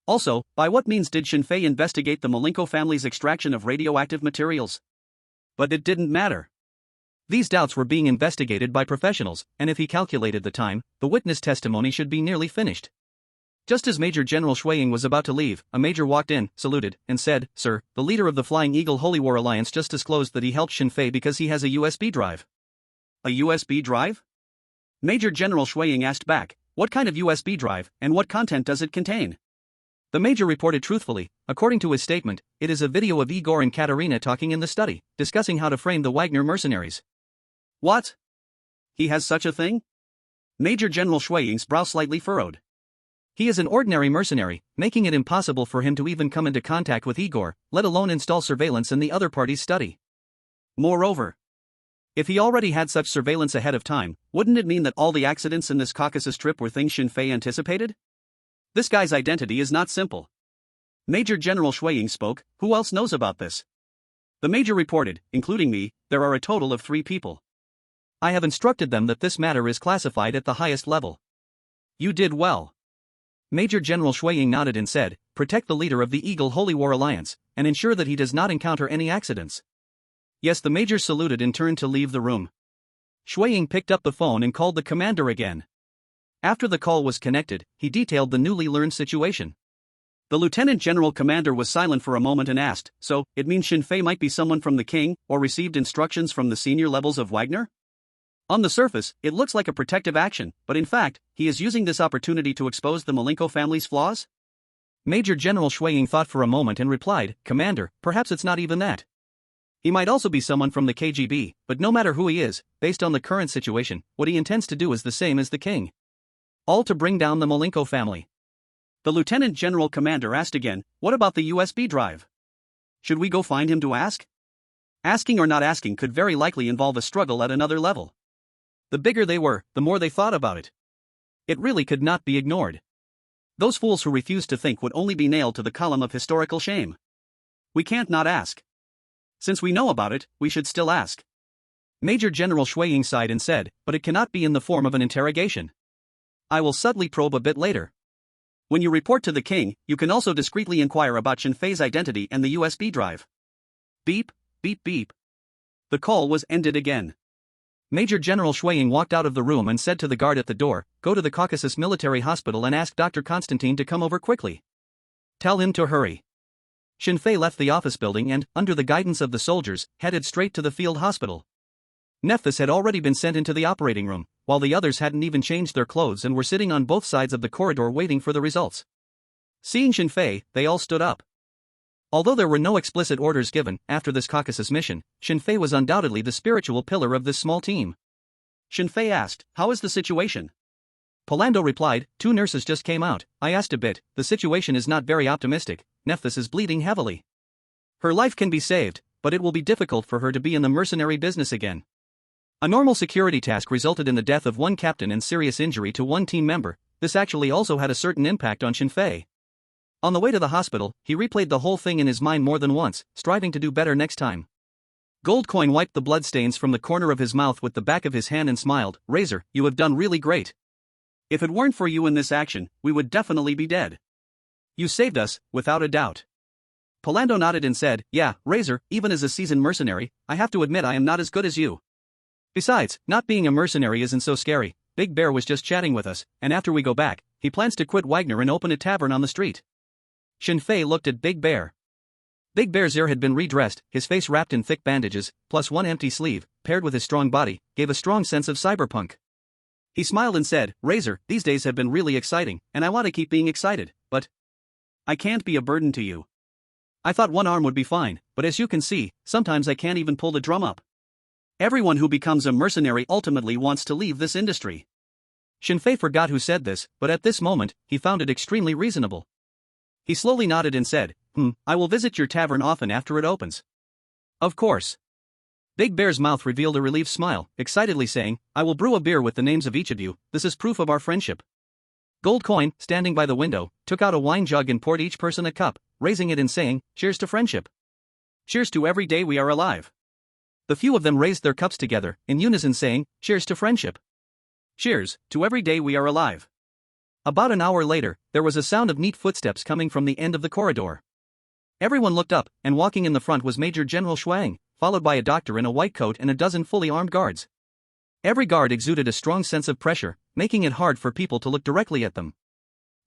Speaker 1: Also, by what means did Shinfei investigate the Malenko family's extraction of radioactive materials? But it didn't matter. These doubts were being investigated by professionals, and if he calculated the time, the witness testimony should be nearly finished. Just as Major General Shuiying was about to leave, a major walked in, saluted, and said, "Sir, the leader of the Flying Eagle Holy War Alliance just disclosed that he helped Shinfei because he has a USB drive." "A USB drive?" Major General Shuiying asked back, "What kind of USB drive, and what content does it contain?" The major reported truthfully. According to his statement, it is a video of Igor and Katerina talking in the study, discussing how to frame the Wagner mercenaries. What? He has such a thing? Major General Shuiying's brow slightly furrowed. He is an ordinary mercenary, making it impossible for him to even come into contact with Igor, let alone install surveillance in the other party's study. Moreover, if he already had such surveillance ahead of time, wouldn't it mean that all the accidents in this Caucasus trip were things Shinfei anticipated? This guy's identity is not simple. Major General Shuiying spoke, "Who else knows about this?" The major reported, "Including me, there are a total of 3 people. I have instructed them that this matter is classified at the highest level." "You did well." Major General Shuiying nodded and said, "Protect the leader of the Eagle Holy War Alliance, and ensure that he does not encounter any accidents." Yes, the major saluted and turned to leave the room. Shuiying picked up the phone and called the commander again. After the call was connected, he detailed the newly learned situation. The lieutenant general commander was silent for a moment and asked, "So, it means Shinfei might be someone from the king, or received instructions from the senior levels of Wagner? On the surface, it looks like a protective action, but in fact, he is using this opportunity to expose the Malenko family's flaws?" Major General Shuiying thought for a moment and replied, "Commander, perhaps it's not even that. He might also be someone from the KGB, but no matter who he is, based on the current situation, what he intends to do is the same as the king. All to bring down the Malenko family." The lieutenant general commander asked again, "What about the USB drive? Should we go find him to ask?" Asking or not asking could very likely involve a struggle at another level. The bigger they were, the more they thought about it. It really could not be ignored. Those fools who refused to think would only be nailed to the column of historical shame. We can't not ask. Since we know about it, we should still ask. Major General Shuiying sighed and said, "But it cannot be in the form of an interrogation. I will subtly probe a bit later. When you report to the king, you can also discreetly inquire about Shinfei's identity and the USB drive." Beep, beep, beep. The call was ended again. Major General Shuiying walked out of the room and said to the guard at the door, "Go to the Caucasus Military Hospital and ask Dr. Constantine to come over quickly." Tell him to hurry. Shinfei left the office building and, under the guidance of the soldiers, headed straight to the field hospital. Nephthys had already been sent into the operating room, while the others hadn't even changed their clothes and were sitting on both sides of the corridor waiting for the results. Seeing Shinfei, they all stood up. Although there were no explicit orders given after this Caucasus mission, Shinfei was undoubtedly the spiritual pillar of this small team. Shinfei asked, "How is the situation?" Polando replied, "Two nurses just came out. I asked a bit, the situation is not very optimistic. Nephthys is bleeding heavily. Her life can be saved, but it will be difficult for her to be in the mercenary business again." A normal security task resulted in the death of one captain and serious injury to one team member. This actually also had a certain impact on Shinfei. On the way to the hospital, he replayed the whole thing in his mind more than once, striving to do better next time. Goldcoin wiped the bloodstains from the corner of his mouth with the back of his hand and smiled. "Razor, you have done really great. If it weren't for you in this action, we would definitely be dead. You saved us, without a doubt." Polando nodded and said, "Yeah, Razor, even as a seasoned mercenary, I have to admit I am not as good as you. Besides, not being a mercenary isn't so scary. Big Bear was just chatting with us, and after we go back, he plans to quit Wagner and open a tavern on the street." Shinfei looked at Big Bear. Big Bear's ear had been redressed, his face wrapped in thick bandages, plus one empty sleeve, paired with his strong body, gave a strong sense of cyberpunk. He smiled and said, "Razor, these days have been really exciting, and I want to keep being excited, but I can't be a burden to you. I thought one arm would be fine, but as you can see, sometimes I can't even pull the drum up. Everyone who becomes a mercenary ultimately wants to leave this industry." Shinfei forgot who said this, but at this moment, he found it extremely reasonable. He slowly nodded and said, I will visit your tavern often after it opens." "Of course." Big Bear's mouth revealed a relieved smile, excitedly saying, "I will brew a beer with the names of each of you, this is proof of our friendship." Goldcoin, standing by the window, took out a wine jug and poured each person a cup, raising it and saying, "Cheers to friendship. Cheers to every day we are alive." The few of them raised their cups together, in unison saying, "Cheers to friendship. Cheers, to every day we are alive." About an hour later, there was a sound of neat footsteps coming from the end of the corridor. Everyone looked up, and walking in the front was Major General Shuang, followed by a doctor in a white coat and a dozen fully armed guards. Every guard exuded a strong sense of pressure, making it hard for people to look directly at them.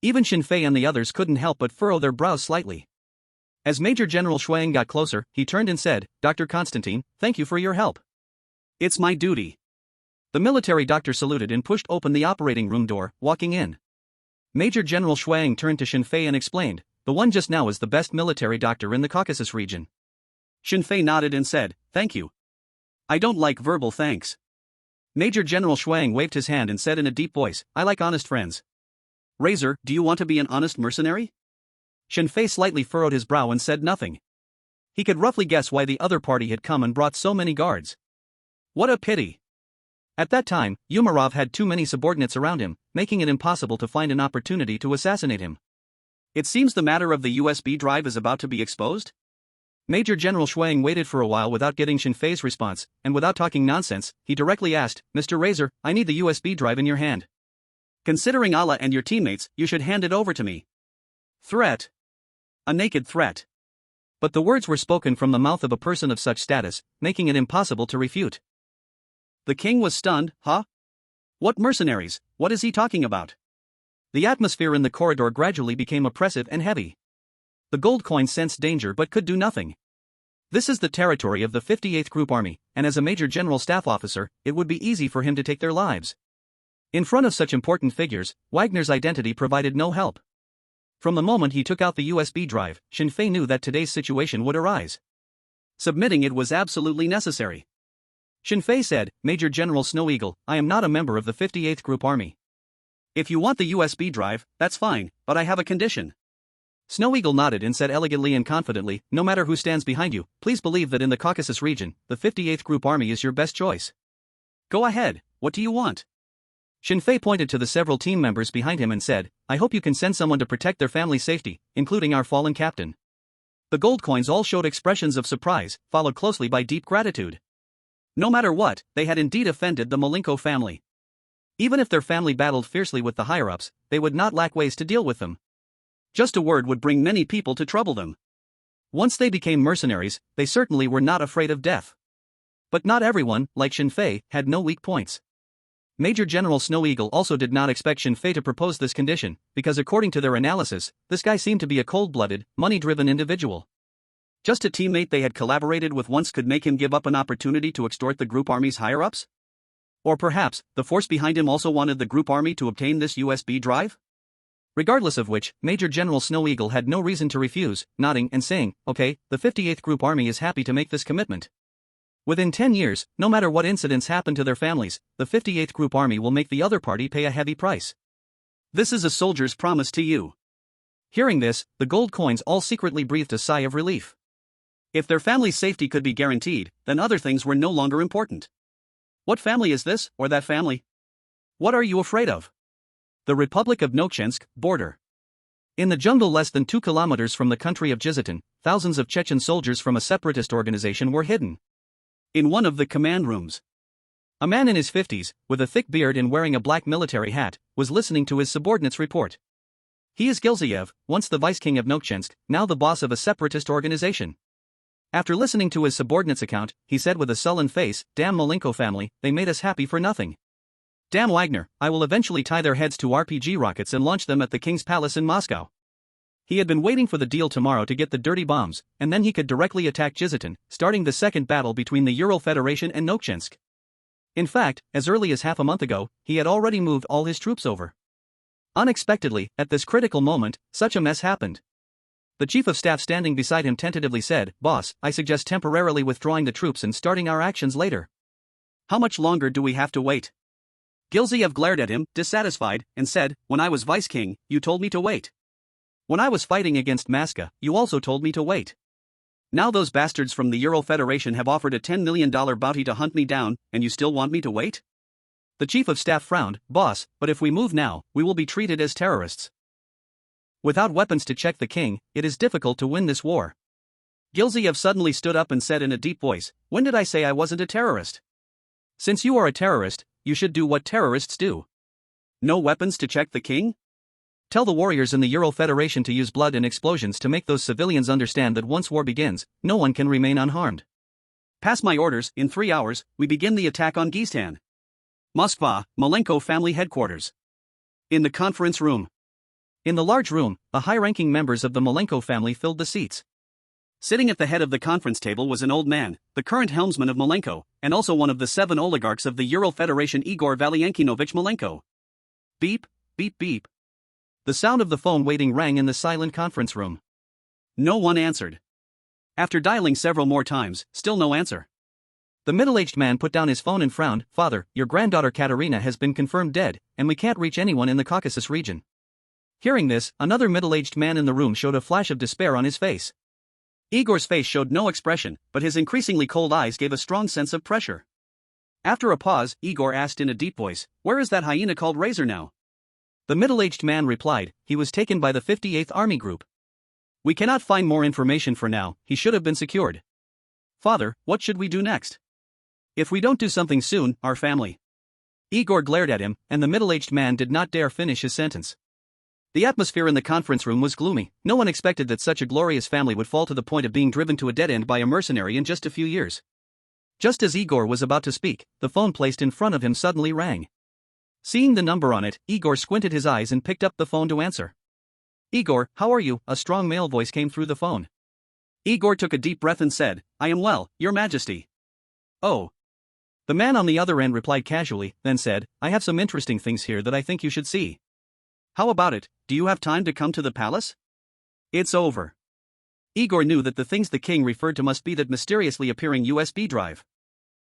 Speaker 1: Even Shinfei and the others couldn't help but furrow their brows slightly. As Major General Shuang got closer, he turned and said, "Dr. Constantine, thank you for your help. It's my duty." The military doctor saluted and pushed open the operating room door, walking in. Major General Shuang turned to Shinfei and explained, "The one just now is the best military doctor in the Caucasus region." Shinfei nodded and said, "Thank you. I don't like verbal thanks." Major General Shuang waved his hand and said in a deep voice, "I like honest friends. Razor, do you want to be an honest mercenary?" Shinfei slightly furrowed his brow and said nothing. He could roughly guess why the other party had come and brought so many guards. What a pity. At that time, Umarov had too many subordinates around him, making it impossible to find an opportunity to assassinate him. "It seems the matter of the USB drive is about to be exposed?" Major General Shuang waited for a while without getting Shinfei's response, and without talking nonsense, he directly asked, "Mr. Razor, I need the USB drive in your hand. Considering Allah and your teammates, you should hand it over to me." Threat. A naked threat. But the words were spoken from the mouth of a person of such status, making it impossible to refute. The king was stunned. Huh? What mercenaries? What is he talking about? The atmosphere in the corridor gradually became oppressive and heavy. The Goldcoin sensed danger but could do nothing. This is the territory of the 58th Group Army, and as a Major General Staff Officer, it would be easy for him to take their lives. In front of such important figures, Wagner's identity provided no help. From the moment he took out the USB drive, Shinfei knew that today's situation would arise. Submitting it was absolutely necessary. Shinfei said, "Major General Snow Eagle, I am not a member of the 58th Group Army. If you want the USB drive, that's fine, but I have a condition." Snow Eagle nodded and said elegantly and confidently, "No matter who stands behind you, please believe that in the Caucasus region, the 58th Group Army is your best choice. Go ahead, what do you want?" Shinfei pointed to the several team members behind him and said, "I hope you can send someone to protect their family's safety, including our fallen captain." The Goldcoins all showed expressions of surprise, followed closely by deep gratitude. No matter what, they had indeed offended the Malenko family. Even if their family battled fiercely with the higher-ups, they would not lack ways to deal with them. Just a word would bring many people to trouble them. Once they became mercenaries, they certainly were not afraid of death. But not everyone, like Shinfei, had no weak points. Major General Snow Eagle also did not expect Shin Fei to propose this condition, because according to their analysis, this guy seemed to be a cold-blooded, money-driven individual. Just a teammate they had collaborated with once could make him give up an opportunity to extort the group army's higher-ups? Or perhaps, the force behind him also wanted the group army to obtain this USB drive? Regardless of which, Major General Snow Eagle had no reason to refuse, nodding and saying, okay, the 58th Group Army is happy to make this commitment. Within 10 years, no matter what incidents happen to their families, the 58th Group Army will make the other party pay a heavy price. This is a soldier's promise to you. Hearing this, the gold coins all secretly breathed a sigh of relief. If their family's safety could be guaranteed, then other things were no longer important. What family is this, or that family? What are you afraid of? The Republic of Nokchensk, border. In the jungle less than 2 kilometers from the country of Jizitan, thousands of Chechen soldiers from a separatist organization were hidden. In one of the command rooms, a man in his 50s, with a thick beard and wearing a black military hat, was listening to his subordinate's report. He is Gilzayev, once the vice-king of Nokchensk, now the boss of a separatist organization. After listening to his subordinate's account, he said with a sullen face, "Damn Malenko family, they made us happy for nothing. Damn Wagner, I will eventually tie their heads to RPG rockets and launch them at the king's palace in Moscow." He had been waiting for the deal tomorrow to get the dirty bombs, and then he could directly attack Jizitan, starting the second battle between the Ural Federation and Nokchensk. In fact, as early as half a month ago, he had already moved all his troops over. Unexpectedly, at this critical moment, such a mess happened. The chief of staff standing beside him tentatively said, "Boss, I suggest temporarily withdrawing the troops and starting our actions later." "How much longer do we have to wait?" Gilzayev glared at him, dissatisfied, and said, "When I was vice-king, you told me to wait. When I was fighting against Maska, you also told me to wait. Now those bastards from the Ural Federation have offered a $10 million bounty to hunt me down, and you still want me to wait?" The chief of staff frowned, "Boss, but if we move now, we will be treated as terrorists. Without weapons to check the king, it is difficult to win this war." Gilzayev suddenly stood up and said in a deep voice, "When did I say I wasn't a terrorist? Since you are a terrorist, you should do what terrorists do. No weapons to check the king? Tell the warriors in the Ural Federation to use blood and explosions to make those civilians understand that once war begins, no one can remain unharmed. Pass my orders, in 3 hours, we begin the attack on Giztan. Moskva, Malenko family headquarters. In the conference room." In the large room, the high-ranking members of the Malenko family filled the seats. Sitting at the head of the conference table was an old man, the current helmsman of Malenko, and also one of the 7 oligarchs of the Ural Federation, Igor Valyankinovich Malenko. Beep, beep, beep. The sound of the phone waiting rang in the silent conference room. No one answered. After dialing several more times, still no answer. The middle-aged man put down his phone and frowned. "Father, your granddaughter Katerina has been confirmed dead, and we can't reach anyone in the Caucasus region." Hearing this, another middle-aged man in the room showed a flash of despair on his face. Igor's face showed no expression, but his increasingly cold eyes gave a strong sense of pressure. After a pause, Igor asked in a deep voice, "Where is that hyena called Razor now?" The middle-aged man replied, "He was taken by the 58th Army Group. We cannot find more information for now, he should have been secured." "Father, what should we do next? If we don't do something soon, our family." Igor glared at him, and the middle-aged man did not dare finish his sentence. The atmosphere in the conference room was gloomy. No one expected that such a glorious family would fall to the point of being driven to a dead end by a mercenary in just a few years. Just as Igor was about to speak, the phone placed in front of him suddenly rang. Seeing the number on it, Igor squinted his eyes and picked up the phone to answer. "Igor, how are you?" a strong male voice came through the phone. Igor took a deep breath and said, "I am well, Your Majesty." "Oh." The man on the other end replied casually, then said, "I have some interesting things here that I think you should see." "How about it? Do you have time to come to the palace?" "It's over." Igor knew that the things the king referred to must be that mysteriously appearing USB drive.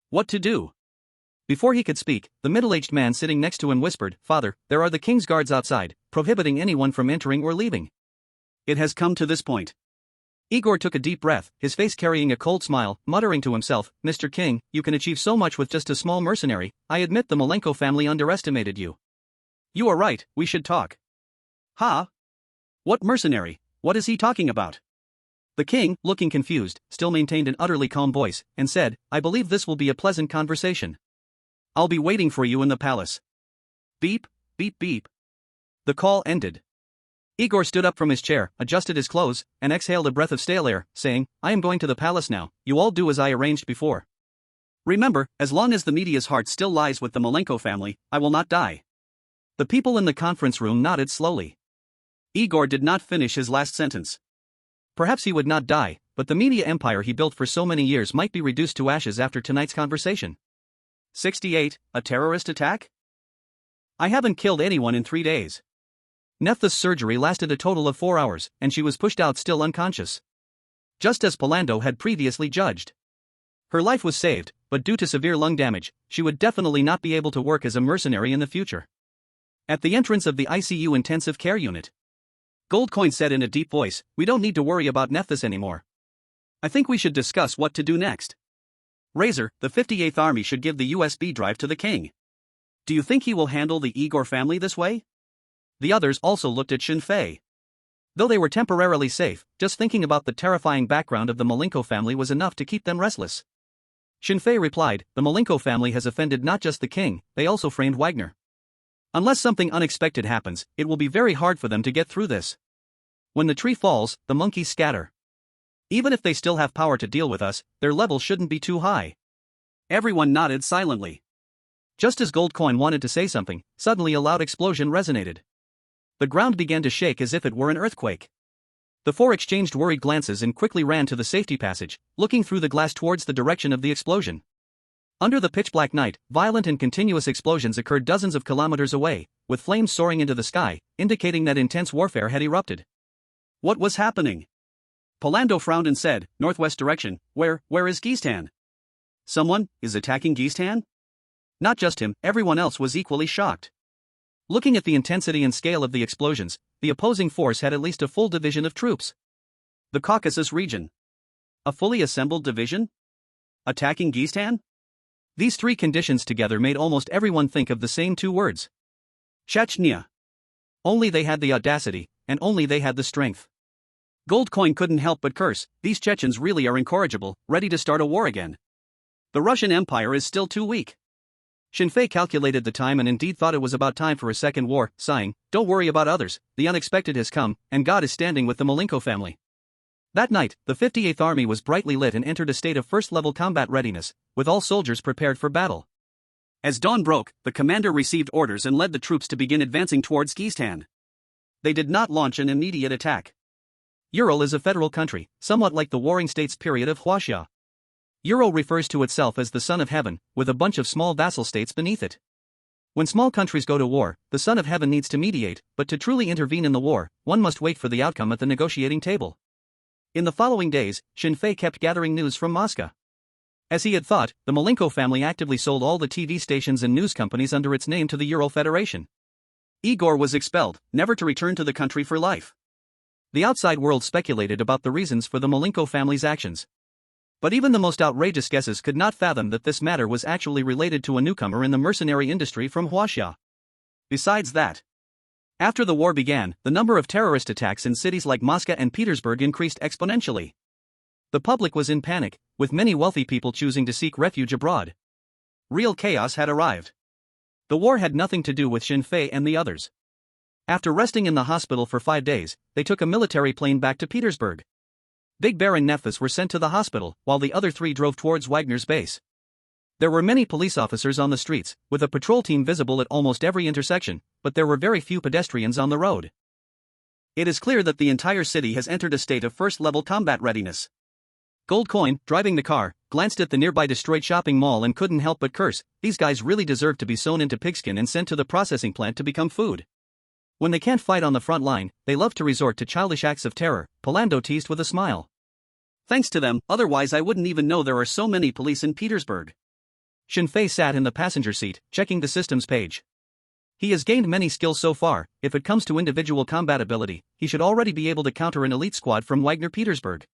Speaker 1: What to do? Before he could speak, the middle-aged man sitting next to him whispered, "Father, there are the king's guards outside, prohibiting anyone from entering or leaving." It has come to this point. Igor took a deep breath, his face carrying a cold smile, muttering to himself, "Mr. King, you can achieve so much with just a small mercenary. I admit the Malenko family underestimated you. You are right, we should talk." "Ha? What mercenary? What is he talking about?" The king, looking confused, still maintained an utterly calm voice, and said, "I believe this will be a pleasant conversation. I'll be waiting for you in the palace." Beep, beep, beep. The call ended. Igor stood up from his chair, adjusted his clothes, and exhaled a breath of stale air, saying, "I am going to the palace now, you all do as I arranged before." Remember, as long as the media's heart still lies with the Malenko family, I will not die. The people in the conference room nodded slowly. Igor did not finish his last sentence. Perhaps he would not die, but the media empire he built for so many years might be reduced to ashes after tonight's conversation. 68. A terrorist attack? I haven't killed anyone in 3 days. Nephthah's surgery lasted a total of 4 hours, and she was pushed out still unconscious. Just as Polando had previously judged. Her life was saved, but due to severe lung damage, she would definitely not be able to work as a mercenary in the future. At the entrance of the ICU intensive care unit, Goldcoin said in a deep voice, "We don't need to worry about Nephthahs anymore. I think we should discuss what to do next. Razor, the 58th Army should give the USB drive to the king. Do you think he will handle the Igor family this way?" The others also looked at Shinfei. Though they were temporarily safe, just thinking about the terrifying background of the Malenko family was enough to keep them restless. Shinfei replied, "The Malenko family has offended not just the king, they also framed Wagner. Unless something unexpected happens, it will be very hard for them to get through this. When the tree falls, the monkeys scatter. Even if they still have power to deal with us, their level shouldn't be too high." Everyone nodded silently. Just as Goldcoin wanted to say something, suddenly a loud explosion resonated. The ground began to shake as if it were an earthquake. The four exchanged worried glances and quickly ran to the safety passage, looking through the glass towards the direction of the explosion. Under the pitch-black night, violent and continuous explosions occurred dozens of kilometers away, with flames soaring into the sky, indicating that intense warfare had erupted. What was happening? Polando frowned and said, "Northwest direction, where is Geestan? Someone is attacking Geestan?" Not just him, everyone else was equally shocked. Looking at the intensity and scale of the explosions, the opposing force had at least a full division of troops. The Caucasus region. A fully assembled division? Attacking Geestan? These three conditions together made almost everyone think of the same two words. Chechnya. Only they had the audacity, and only they had the strength. Goldcoin couldn't help but curse, "These Chechens really are incorrigible, ready to start a war again. The Russian Empire is still too weak." Shinfei calculated the time and indeed thought it was about time for a second war, sighing, "Don't worry about others, the unexpected has come, and God is standing with the Malenko family." That night, the 58th Army was brightly lit and entered a state of first-level combat readiness, with all soldiers prepared for battle. As dawn broke, the commander received orders and led the troops to begin advancing towards Geestan. They did not launch an immediate attack. Ural is a federal country, somewhat like the Warring States period of Huaxia. Ural refers to itself as the Son of Heaven, with a bunch of small vassal states beneath it. When small countries go to war, the Son of Heaven needs to mediate, but to truly intervene in the war, one must wait for the outcome at the negotiating table. In the following days, Shinfei kept gathering news from Moscow. As he had thought, the Malenko family actively sold all the TV stations and news companies under its name to the Ural Federation. Igor was expelled, never to return to the country for life. The outside world speculated about the reasons for the Malenko family's actions. But even the most outrageous guesses could not fathom that this matter was actually related to a newcomer in the mercenary industry from Huaxia. Besides that, after the war began, the number of terrorist attacks in cities like Moscow and Petersburg increased exponentially. The public was in panic, with many wealthy people choosing to seek refuge abroad. Real chaos had arrived. The war had nothing to do with Shinfei and the others. After resting in the hospital for 5 days, they took a military plane back to Petersburg. Big Bear and Nephthys were sent to the hospital, while the other three drove towards Wagner's base. There were many police officers on the streets, with a patrol team visible at almost every intersection, but there were very few pedestrians on the road. It is clear that the entire city has entered a state of first-level combat readiness. Goldcoin, driving the car, glanced at the nearby destroyed shopping mall and couldn't help but curse, "These guys really deserve to be sewn into pigskin and sent to the processing plant to become food." When they can't fight on the front line, they love to resort to childish acts of terror, Polando teased with a smile. "Thanks to them, otherwise I wouldn't even know there are so many police in Petersburg." Shinfei sat in the passenger seat, checking the systems page. He has gained many skills so far. If it comes to individual combat ability, he should already be able to counter an elite squad from Wagner Petersburg.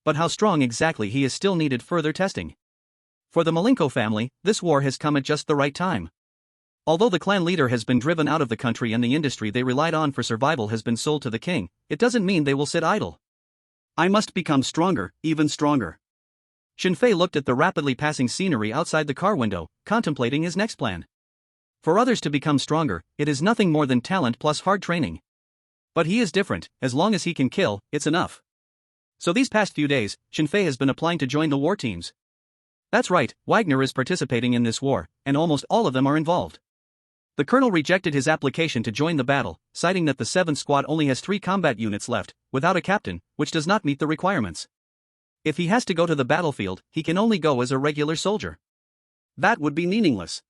Speaker 1: But how strong exactly he is still needed further testing. For the Malenko family, this war has come at just the right time. Although the clan leader has been driven out of the country and the industry they relied on for survival has been sold to the king, it doesn't mean they will sit idle. "I must become stronger, even stronger." Shinfei looked at the rapidly passing scenery outside the car window, contemplating his next plan. For others to become stronger, it is nothing more than talent plus hard training. But he is different, as long as he can kill, it's enough. So these past few days, Shinfei has been applying to join the war teams. That's right, Wagner is participating in this war, and almost all of them are involved. The colonel rejected his application to join the battle, citing that the 7th Squad only has 3 combat units left, without a captain, which does not meet the requirements. If he has to go to the battlefield, he can only go as a regular soldier. That would be meaningless.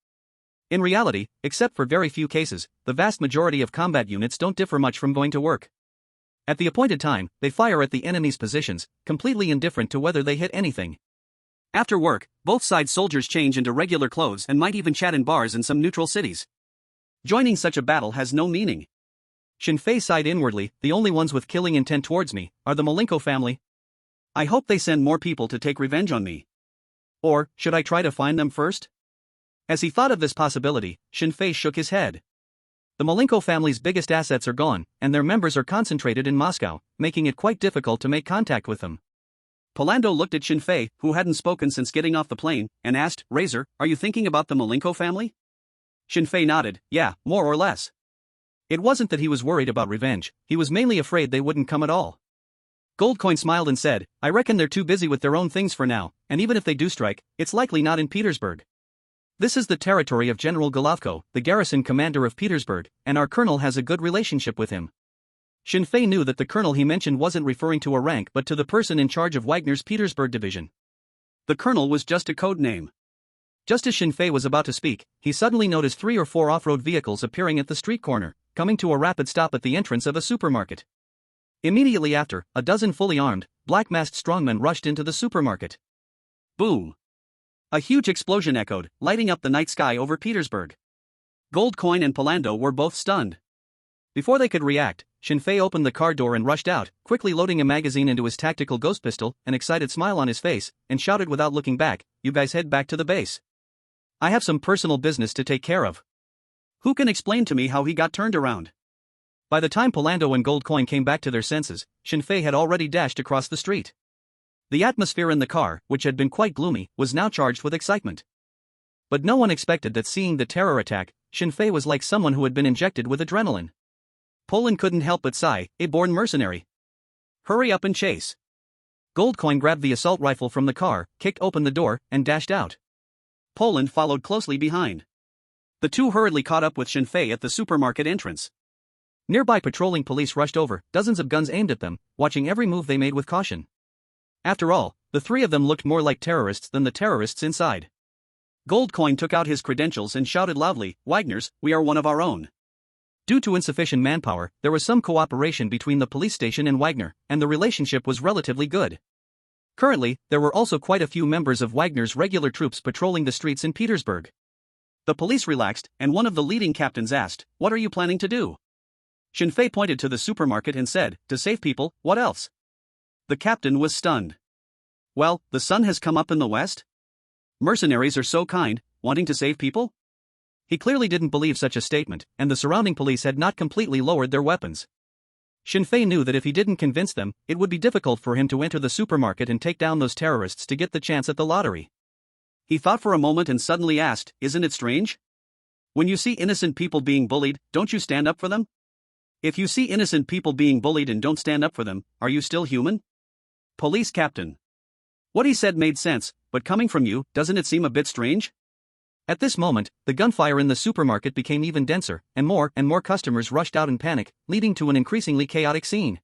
Speaker 1: In reality, except for very few cases, the vast majority of combat units don't differ much from going to work. At the appointed time, they fire at the enemy's positions, completely indifferent to whether they hit anything. After work, both sides' soldiers change into regular clothes and might even chat in bars in some neutral cities. Joining such a battle has no meaning. Shin Fei sighed inwardly, the only ones with killing intent towards me are the Malenko family. I hope they send more people to take revenge on me. Or, should I try to find them first? As he thought of this possibility, Shin Fei shook his head. The Malenko family's biggest assets are gone, and their members are concentrated in Moscow, making it quite difficult to make contact with them. Polando looked at Shin Fei, who hadn't spoken since getting off the plane, and asked, Razor, are you thinking about the Malenko family? Shin Fei nodded, yeah, more or less. It wasn't that he was worried about revenge, he was mainly afraid they wouldn't come at all. Goldcoin smiled and said, I reckon they're too busy with their own things for now, and even if they do strike, it's likely not in Petersburg. This is the territory of General Golovko, the garrison commander of Petersburg, and our colonel has a good relationship with him. Shin Fei knew that the colonel he mentioned wasn't referring to a rank but to the person in charge of Wagner's Petersburg division. The colonel was just a code name. Just as Shin Fei was about to speak, he suddenly noticed 3 or 4 off-road vehicles appearing at the street corner, coming to a rapid stop at the entrance of a supermarket. Immediately after, a dozen fully armed, black-masked strongmen rushed into the supermarket. Boom! A huge explosion echoed, lighting up the night sky over Petersburg. Goldcoin and Polando were both stunned. Before they could react, Shin Fei opened the car door and rushed out, quickly loading a magazine into his tactical ghost pistol, an excited smile on his face, and shouted without looking back, You guys head back to the base. I have some personal business to take care of. Who can explain to me how he got turned around? By the time Polando and Goldcoin came back to their senses, Shin Fei had already dashed across the street. The atmosphere in the car, which had been quite gloomy, was now charged with excitement. But no one expected that seeing the terror attack, Shin Fei was like someone who had been injected with adrenaline. Poland couldn't help but sigh, a born mercenary. Hurry up and chase. Goldcoin grabbed the assault rifle from the car, kicked open the door, and dashed out. Poland followed closely behind. The two hurriedly caught up with Shin Fei at the supermarket entrance. Nearby patrolling police rushed over, dozens of guns aimed at them, watching every move they made with caution. After all, the 3 of them looked more like terrorists than the terrorists inside. Goldcoin took out his credentials and shouted loudly, Wagners, we are one of our own. Due to insufficient manpower, there was some cooperation between the police station and Wagner, and the relationship was relatively good. Currently, there were also quite a few members of Wagner's regular troops patrolling the streets in Petersburg. The police relaxed, and one of the leading captains asked, What are you planning to do? Shin Fei pointed to the supermarket and said, To save people, what else? The captain was stunned. Well, the sun has come up in the west? Mercenaries are so kind, wanting to save people? He clearly didn't believe such a statement, and the surrounding police had not completely lowered their weapons. Shin Fei knew that if he didn't convince them, it would be difficult for him to enter the supermarket and take down those terrorists to get the chance at the lottery. He thought for a moment and suddenly asked, Isn't it strange? When you see innocent people being bullied, don't you stand up for them? If you see innocent people being bullied and don't stand up for them, are you still human? Police captain. What he said made sense, but coming from you, doesn't it seem a bit strange? At this moment, the gunfire in the supermarket became even denser, and more customers rushed out in panic, leading to an increasingly chaotic scene.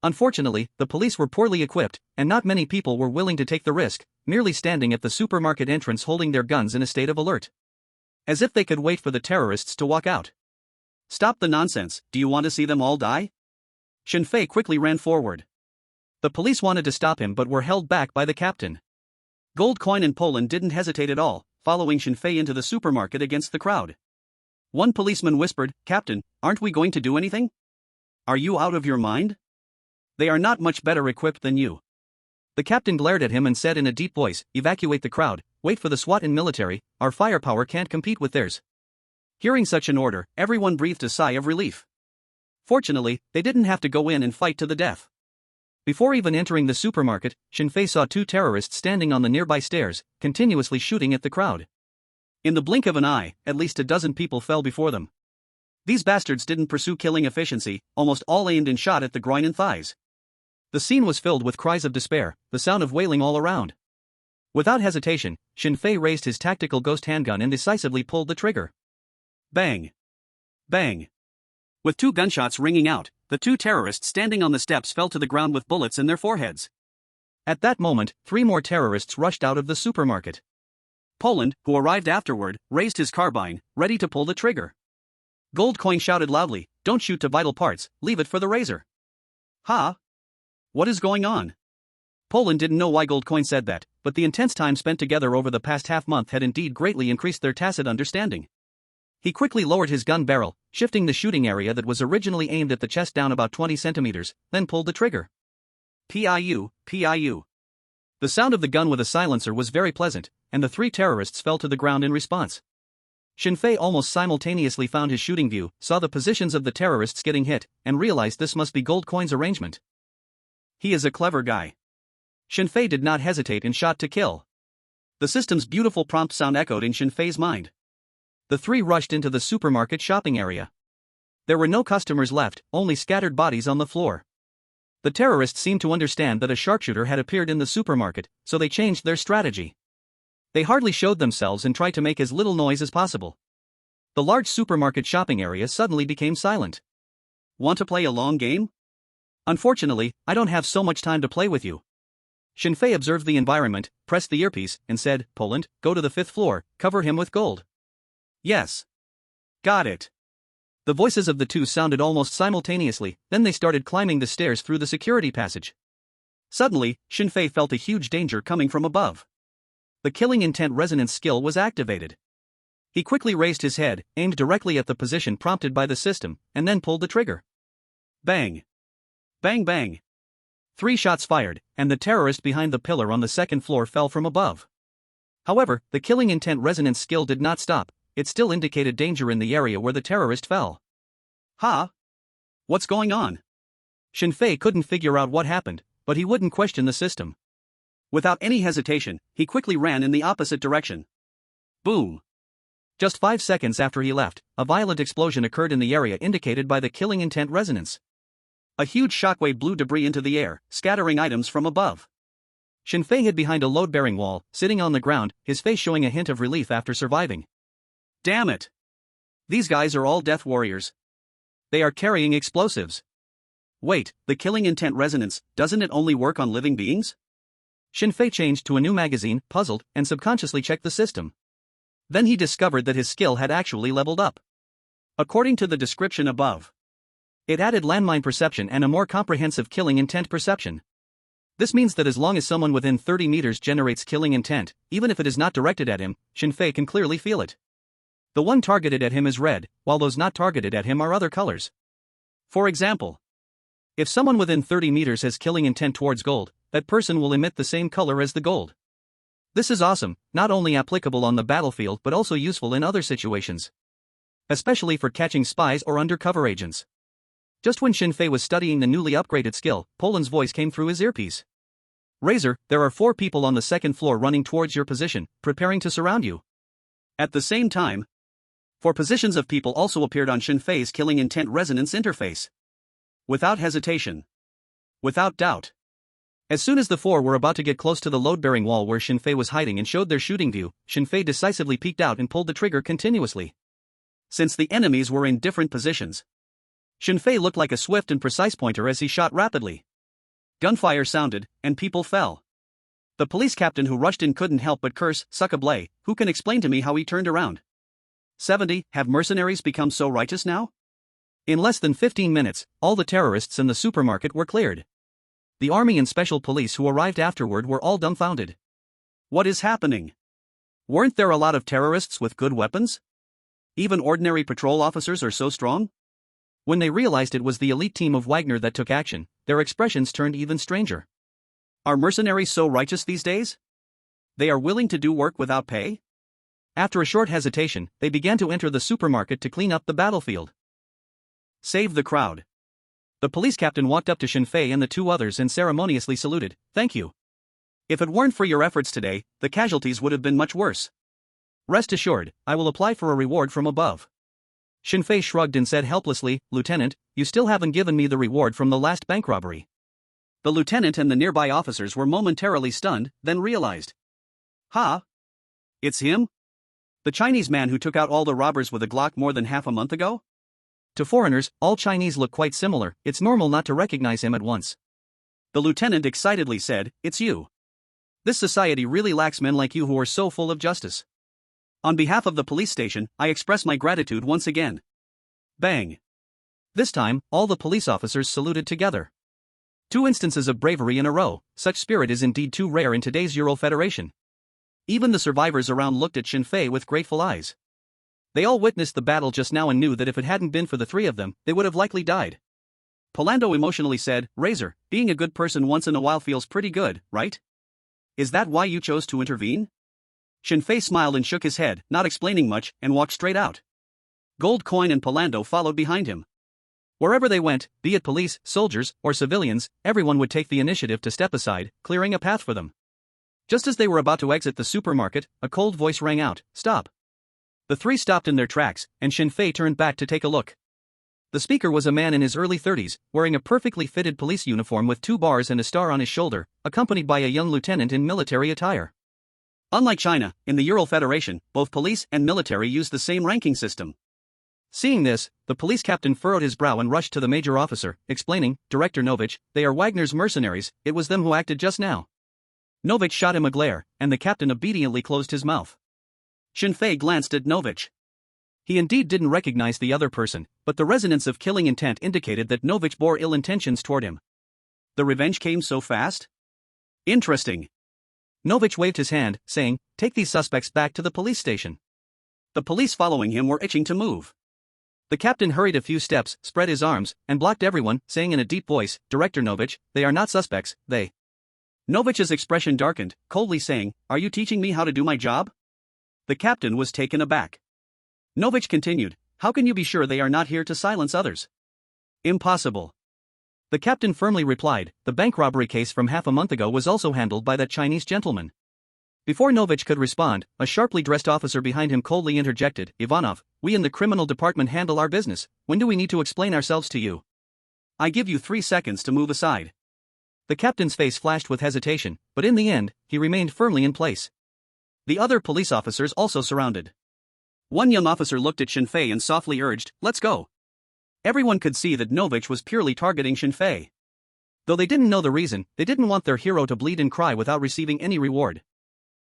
Speaker 1: Unfortunately, the police were poorly equipped, and not many people were willing to take the risk, merely standing at the supermarket entrance holding their guns in a state of alert. As if they could wait for the terrorists to walk out. Stop the nonsense, do you want to see them all die? Shin Fei quickly ran forward. The police wanted to stop him but were held back by the captain. Goldcoin and Poland didn't hesitate at all, following Shin Fei into the supermarket against the crowd. One policeman whispered, Captain, aren't we going to do anything? Are you out of your mind? They are not much better equipped than you. The captain glared at him and said in a deep voice, Evacuate the crowd, wait for the SWAT and military, our firepower can't compete with theirs. Hearing such an order, everyone breathed a sigh of relief. Fortunately, they didn't have to go in and fight to the death. Before even entering the supermarket, Shin Fei saw 2 terrorists standing on the nearby stairs, continuously shooting at the crowd. In the blink of an eye, at least a dozen people fell before them. These bastards didn't pursue killing efficiency, almost all aimed and shot at the groin and thighs. The scene was filled with cries of despair, the sound of wailing all around. Without hesitation, Shinfei raised his tactical ghost handgun and decisively pulled the trigger. Bang! Bang! With 2 gunshots ringing out, the 2 terrorists standing on the steps fell to the ground with bullets in their foreheads. At that moment, 3 more terrorists rushed out of the supermarket. Poland, who arrived afterward, raised his carbine, ready to pull the trigger. Gold Coin shouted loudly, "Don't shoot to vital parts, leave it for the razor." Ha! What is going on? Poland didn't know why Gold Coin said that, but the intense time spent together over the past half-month had indeed greatly increased their tacit understanding. He quickly lowered his gun barrel, shifting the shooting area that was originally aimed at the chest down about 20 centimeters, then pulled the trigger. Piu, piu. The sound of the gun with a silencer was very pleasant, and the 3 terrorists fell to the ground in response. Shinfei almost simultaneously found his shooting view, saw the positions of the terrorists getting hit, and realized this must be Gold Coin's arrangement. He is a clever guy. Shinfei did not hesitate and shot to kill. The system's beautiful prompt sound echoed in Shinfei's mind. The 3 rushed into the supermarket shopping area. There were no customers left, only scattered bodies on the floor. The terrorists seemed to understand that a sharpshooter had appeared in the supermarket, so they changed their strategy. They hardly showed themselves and tried to make as little noise as possible. The large supermarket shopping area suddenly became silent. Want to play a long game? Unfortunately, I don't have so much time to play with you. Shinfei observed the environment, pressed the earpiece, and said, "Poland, go to the 5th floor, cover him with gold." Yes. Got it. The voices of the 2 sounded almost simultaneously, then they started climbing the stairs through the security passage. Suddenly, Shinfei felt a huge danger coming from above. The killing intent resonance skill was activated. He quickly raised his head, aimed directly at the position prompted by the system, and then pulled the trigger. Bang! Bang bang! 3 shots fired, and the terrorist behind the pillar on the 2nd floor fell from above. However, the killing intent resonance skill did not stop. It still indicated danger in the area where the terrorist fell. Ha! What's going on? Shinfei couldn't figure out what happened, but he wouldn't question the system. Without any hesitation, he quickly ran in the opposite direction. Boom! Just 5 seconds after he left, a violent explosion occurred in the area indicated by the killing intent resonance. A huge shockwave blew debris into the air, scattering items from above. Shinfei hid behind a load-bearing wall, sitting on the ground, his face showing a hint of relief after surviving. Damn it! These guys are all death warriors. They are carrying explosives. Wait, the killing intent resonance, doesn't it only work on living beings? Shinfei changed to a new magazine, puzzled, and subconsciously checked the system. Then he discovered that his skill had actually leveled up. According to the description above, it added landmine perception and a more comprehensive killing intent perception. This means that as long as someone within 30 meters generates killing intent, even if it is not directed at him, Shinfei can clearly feel it. The one targeted at him is red, while those not targeted at him are other colors. For example, if someone within 30 meters has killing intent towards gold, that person will emit the same color as the gold. This is awesome, not only applicable on the battlefield but also useful in other situations. Especially for catching spies or undercover agents. Just when Shinfei was studying the newly upgraded skill, Poland's voice came through his earpiece. Razor, there are 4 people on the 2nd floor running towards your position, preparing to surround you. At the same time, 4 positions of people also appeared on Shinfei's killing intent resonance interface. Without hesitation. Without doubt. As soon as the 4 were about to get close to the load-bearing wall where Shinfei was hiding and showed their shooting view, Shinfei decisively peeked out and pulled the trigger continuously. Since the enemies were in different positions, Shinfei looked like a swift and precise pointer as he shot rapidly. Gunfire sounded, and people fell. The police captain who rushed in couldn't help but curse, "Suck a blay, who can explain to me how he turned around?" 70, have mercenaries become so righteous now? In less than 15 minutes, all the terrorists in the supermarket were cleared. The army and special police who arrived afterward were all dumbfounded. What is happening? Weren't there a lot of terrorists with good weapons? Even ordinary patrol officers are so strong? When they realized it was the elite team of Wagner that took action, their expressions turned even stranger. Are mercenaries so righteous these days? They are willing to do work without pay? After a short hesitation, they began to enter the supermarket to clean up the battlefield. Save the crowd. The police captain walked up to Shinfei and the 2 others and ceremoniously saluted, "Thank you. If it weren't for your efforts today, the casualties would have been much worse. Rest assured, I will apply for a reward from above." Shinfei shrugged and said helplessly, "Lieutenant, you still haven't given me the reward from the last bank robbery." The lieutenant and the nearby officers were momentarily stunned, then realized. Ha! It's him? The Chinese man who took out all the robbers with a Glock more than half a month ago? To foreigners, all Chinese look quite similar, it's normal not to recognize him at once. The lieutenant excitedly said, "It's you. This society really lacks men like you who are so full of justice. On behalf of the police station, I express my gratitude once again." Bang! This time, all the police officers saluted together. 2 instances of bravery in a row, such spirit is indeed too rare in today's Ural Federation. Even the survivors around looked at Shin Fei with grateful eyes. They all witnessed the battle just now and knew that if it hadn't been for the 3 of them, they would have likely died. Polando emotionally said, "Razor, being a good person once in a while feels pretty good, right? Is that why you chose to intervene?" Shin Fei smiled and shook his head, not explaining much, and walked straight out. Gold Coin and Polando followed behind him. Wherever they went, be it police, soldiers, or civilians, everyone would take the initiative to step aside, clearing a path for them. Just as they were about to exit the supermarket, a cold voice rang out, "Stop." The 3 stopped in their tracks, and Shin Fei turned back to take a look. The speaker was a man in his early 30s, wearing a perfectly fitted police uniform with 2 bars and a star on his shoulder, accompanied by a young lieutenant in military attire. Unlike China, in the Ural Federation, both police and military use the same ranking system. Seeing this, the police captain furrowed his brow and rushed to the major officer, explaining, "Director Novich, they are Wagner's mercenaries, it was them who acted just now." Novich shot him a glare, and the captain obediently closed his mouth. Shin Fei glanced at Novich. He indeed didn't recognize the other person, but the resonance of killing intent indicated that Novich bore ill intentions toward him. The revenge came so fast? Interesting. Novich waved his hand, saying, "Take these suspects back to the police station." The police following him were itching to move. The captain hurried a few steps, spread his arms, and blocked everyone, saying in a deep voice, "Director Novich, they are not suspects, they." Novich's expression darkened, coldly saying, "Are you teaching me how to do my job?" The captain was taken aback. Novich continued, "How can you be sure they are not here to silence others?" "Impossible." The captain firmly replied, "The bank robbery case from half a month ago was also handled by that Chinese gentleman." Before Novich could respond, a sharply dressed officer behind him coldly interjected, "Ivanov, we in the criminal department handle our business, when do we need to explain ourselves to you? I give you 3 seconds to move aside." The captain's face flashed with hesitation, but in the end, he remained firmly in place. The other police officers also surrounded. One young officer looked at Shin Fei and softly urged, "Let's go." Everyone could see that Novich was purely targeting Shin Fei. Though they didn't know the reason, they didn't want their hero to bleed and cry without receiving any reward.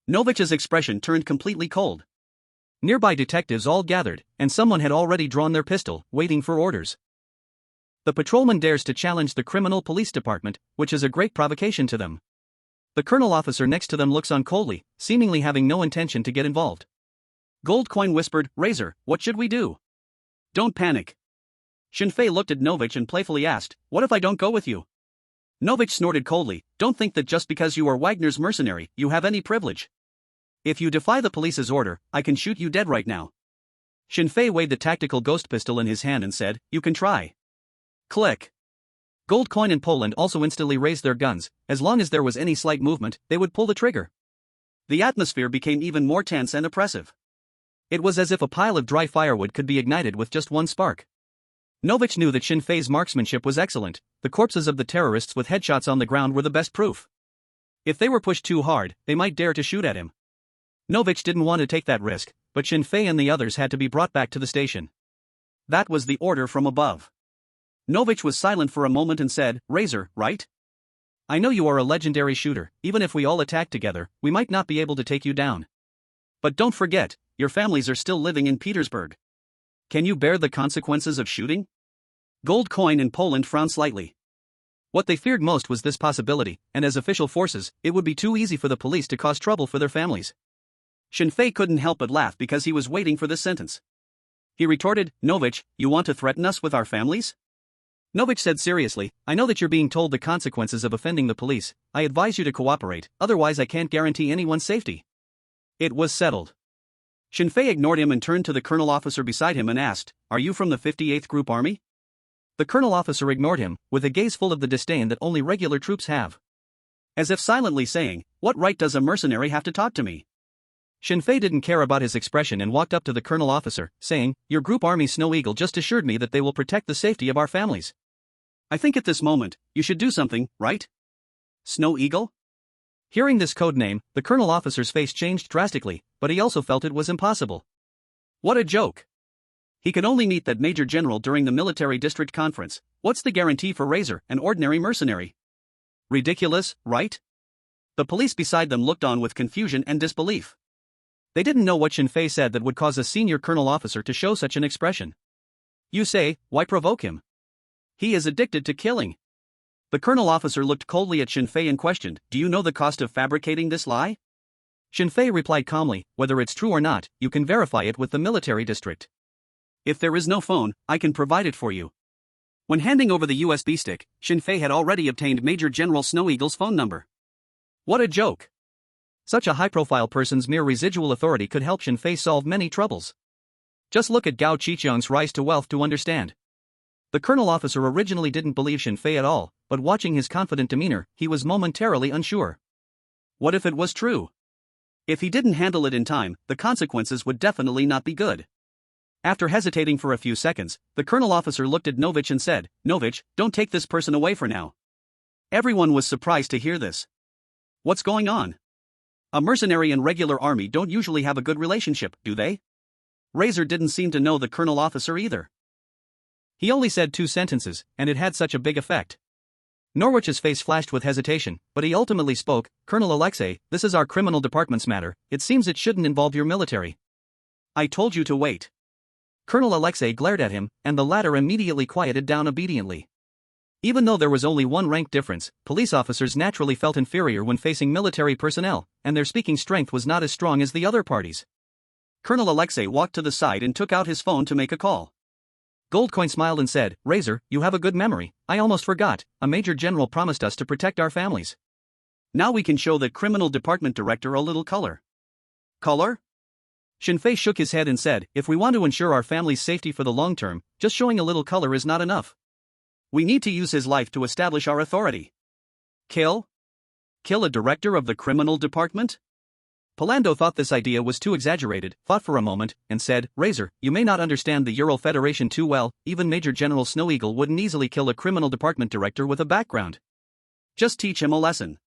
Speaker 1: Novich's expression turned completely cold. Nearby detectives all gathered, and someone had already drawn their pistol, waiting for orders. The patrolman dares to challenge the criminal police department, which is a great provocation to them. The colonel officer next to them looks on coldly, seemingly having no intention to get involved. Gold Coin whispered, "Razor, what should we do?" "Don't panic." Shin Fei looked at Novich and playfully asked, "What if I don't go with you?" Novich snorted coldly, "Don't think that just because you are Wagner's mercenary, you have any privilege. If you defy the police's order, I can shoot you dead right now." Shin Fei weighed the tactical ghost pistol in his hand and said, "You can try." Click. Gold Coin and Poland also instantly raised their guns. As long as there was any slight movement, they would pull the trigger. The atmosphere became even more tense and oppressive. It was as if a pile of dry firewood could be ignited with just one spark. Novich knew that Shin Fei's marksmanship was excellent. The corpses of the terrorists with headshots on the ground were the best proof. If they were pushed too hard, they might dare to shoot at him. Novich didn't want to take that risk, but Shin Fei and the others had to be brought back to the station. That was the order from above. Novich was silent for a moment and said, "Razor, right? I know you are a legendary shooter. Even if we all attack together, we might not be able to take you down. But don't forget, your families are still living in Petersburg. Can you bear the consequences of shooting?" Gold Coin in Poland frowned slightly. What they feared most was this possibility, and as official forces, it would be too easy for the police to cause trouble for their families. Shin Fei couldn't help but laugh because he was waiting for this sentence. He retorted, "Novich, you want to threaten us with our families?" Novich said seriously, "I know that you're being told the consequences of offending the police. I advise you to cooperate, otherwise I can't guarantee anyone's safety." It was settled. Shin Fei ignored him and turned to the colonel officer beside him and asked, "Are you from the 58th Group Army?" The colonel officer ignored him, with a gaze full of the disdain that only regular troops have. As if silently saying, "What right does a mercenary have to talk to me?" Shin Fei didn't care about his expression and walked up to the colonel officer, saying, "Your Group Army Snow Eagle just assured me that they will protect the safety of our families. I think at this moment, you should do something, right?" "Snow Eagle?" Hearing this code name, the colonel officer's face changed drastically, but he also felt it was impossible. What a joke! He could only meet that major general during the military district conference. What's the guarantee for Razor, an ordinary mercenary? Ridiculous, right? The police beside them looked on with confusion and disbelief. They didn't know what Shinfei said that would cause a senior colonel officer to show such an expression. You say, why provoke him? He is addicted to killing. The colonel officer looked coldly at Shinfei and questioned, do you know the cost of fabricating this lie? Shinfei replied calmly, whether it's true or not, you can verify it with the military district. If there is no phone, I can provide it for you. When handing over the USB stick, Shinfei had already obtained Major General Snow Eagle's phone number. What a joke! Such a high-profile person's mere residual authority could help Shinfei solve many troubles. Just look at Gao Qiqiang's rise to wealth to understand. The colonel officer originally didn't believe Shinfei at all, but watching his confident demeanor, he was momentarily unsure. What if it was true? If he didn't handle it in time, the consequences would definitely not be good. After hesitating for a few seconds, the colonel officer looked at Novich and said, Novich, don't take this person away for now. Everyone was surprised to hear this. What's going on? A mercenary and regular army don't usually have a good relationship, do they? Razor didn't seem to know the colonel officer either. He only said 2 sentences, and it had such a big effect. Norwich's face flashed with hesitation, but he ultimately spoke, Colonel Alexei, this is our criminal department's matter, it seems it shouldn't involve your military. I told you to wait. Colonel Alexei glared at him, and the latter immediately quieted down obediently. Even though there was only 1 rank difference, police officers naturally felt inferior when facing military personnel, and their speaking strength was not as strong as the other parties. Colonel Alexei walked to the side and took out his phone to make a call. Goldcoin smiled and said, Razor, you have a good memory, I almost forgot, a major general promised us to protect our families. Now we can show the criminal department director a little color. Color? Shinfei shook his head and said, if we want to ensure our family's safety for the long term, just showing a little color is not enough. We need to use his life to establish our authority. Kill? Kill a director of the criminal department? Palando thought this idea was too exaggerated, thought for a moment, and said, Razor, you may not understand the Ural Federation too well, even Major General Snow Eagle wouldn't easily kill a criminal department director with a background. Just teach him a lesson.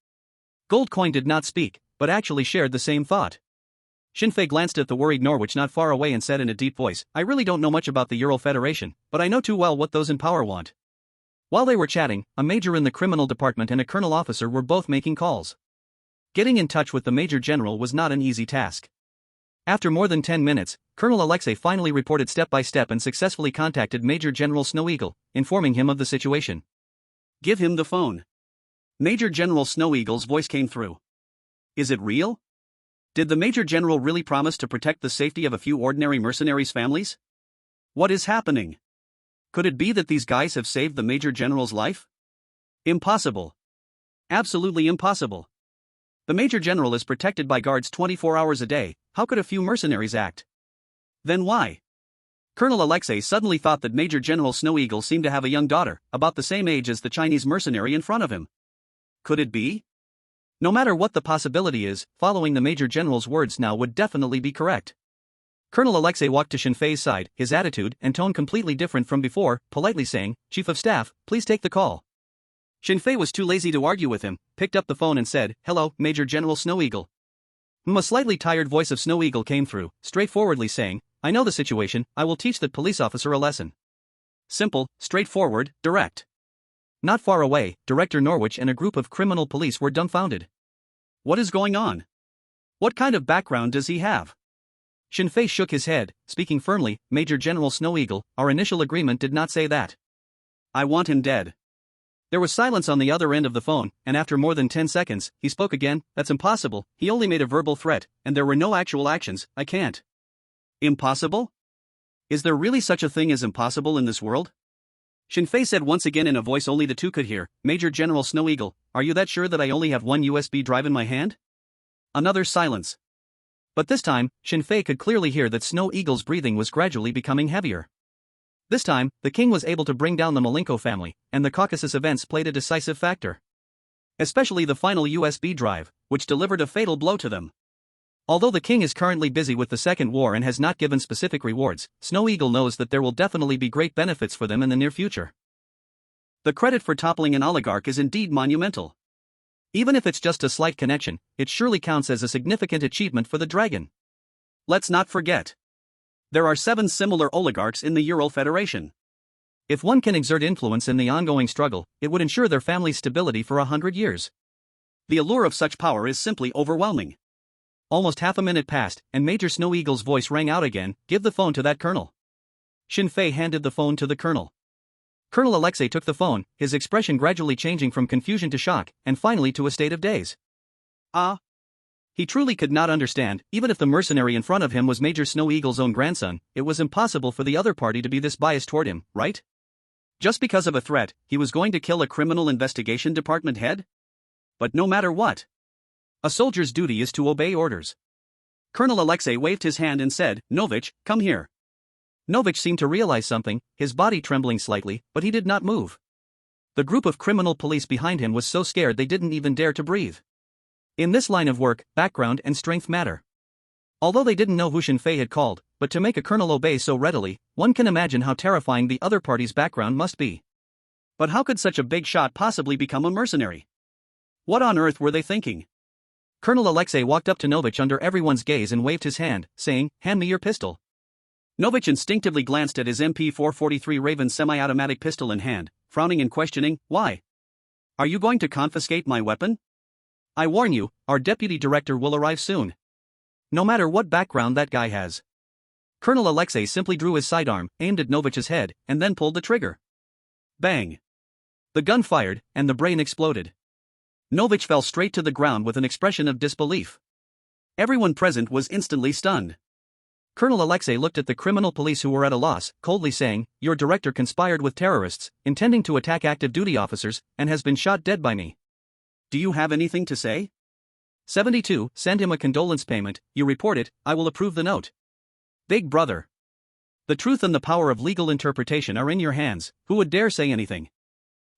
Speaker 1: Goldcoin did not speak, but actually shared the same thought. Shinfei glanced at the worried Norwich not far away and said in a deep voice, I really don't know much about the Ural Federation, but I know too well what those in power want. While they were chatting, a major in the criminal department and a colonel officer were both making calls. Getting in touch with the major general was not an easy task. After more than 10 minutes, Colonel Alexei finally reported step by step and successfully contacted Major General Snow Eagle, informing him of the situation. Give him the phone. Major General Snow Eagle's voice came through. Is it real? Did the Major General really promise to protect the safety of a few ordinary mercenaries' families? What is happening? Could it be that these guys have saved the Major General's life? Impossible. Absolutely impossible. The Major General is protected by guards 24 hours a day, how could a few mercenaries act? Then why? Colonel Alexei suddenly thought that Major General Snow Eagle seemed to have a young daughter, about the same age as the Chinese mercenary in front of him. Could it be? No matter what the possibility is, following the Major General's words now would definitely be correct. Colonel Alexei walked to Shinfei's side, his attitude and tone completely different from before, politely saying, Chief of Staff, please take the call. Shinfei was too lazy to argue with him, picked up the phone and said, Hello, Major General Snow Eagle. A slightly tired voice of Snow Eagle came through, straightforwardly saying, I know the situation, I will teach that police officer a lesson. Simple, straightforward, direct. Not far away, Director Norwich and a group of criminal police were dumbfounded. What is going on? What kind of background does he have? Shinfei shook his head, speaking firmly, Major General Snow Eagle, our initial agreement did not say that. I want him dead. There was silence on the other end of the phone, and after more than 10 seconds, he spoke again, That's impossible, he only made a verbal threat, and there were no actual actions, I can't. Impossible? Is there really such a thing as impossible in this world? Shinfei said once again in a voice only the two could hear, Major General Snow Eagle, are you that sure that I only have one USB drive in my hand? Another silence. But this time, Shinfei could clearly hear that Snow Eagle's breathing was gradually becoming heavier. This time, the king was able to bring down the Malenko family, and the Caucasus events played a decisive factor. Especially the final USB drive, which delivered a fatal blow to them. Although the king is currently busy with the second war and has not given specific rewards, Snow Eagle knows that there will definitely be great benefits for them in the near future. The credit for toppling an oligarch is indeed monumental. Even if it's just a slight connection, it surely counts as a significant achievement for the dragon. Let's not forget. There are 7 similar oligarchs in the Ural Federation. If one can exert influence in the ongoing struggle, it would ensure their family's stability for 100 years. The allure of such power is simply overwhelming. Almost half a minute passed, and Major Snow Eagle's voice rang out again, "Give the phone to that colonel." Shin Fei handed the phone to the colonel. Colonel Alexei took the phone, his expression gradually changing from confusion to shock, and finally to a state of daze. He truly could not understand. Even if the mercenary in front of him was Major Snow Eagle's own grandson, it was impossible for the other party to be this biased toward him, right? Just because of a threat, he was going to kill a criminal investigation department head? But no matter what, a soldier's duty is to obey orders. Colonel Alexei waved his hand and said, "Novich, come here." Novich seemed to realize something, his body trembling slightly, but he did not move. The group of criminal police behind him was so scared they didn't even dare to breathe. In this line of work, background and strength matter. Although they didn't know who Shin Fei had called, but to make a colonel obey so readily, one can imagine how terrifying the other party's background must be. But how could such a big shot possibly become a mercenary? What on earth were they thinking? Colonel Alexei walked up to Novich under everyone's gaze and waved his hand, saying, "Hand me your pistol." Novich instinctively glanced at his MP443 Raven semi-automatic pistol in hand, frowning and questioning, "Why? Are you going to confiscate my weapon? I warn you, our deputy director will arrive soon. No matter what background that guy has." Colonel Alexei simply drew his sidearm, aimed at Novich's head, and then pulled the trigger. Bang! The gun fired, and the brain exploded. Novich fell straight to the ground with an expression of disbelief. Everyone present was instantly stunned. Colonel Alexei looked at the criminal police who were at a loss, coldly saying, "Your director conspired with terrorists, intending to attack active duty officers, and has been shot dead by me. Do you have anything to say?" 72, send him a condolence payment, you report it, I will approve the note. Big brother. The truth and the power of legal interpretation are in your hands, who would dare say anything?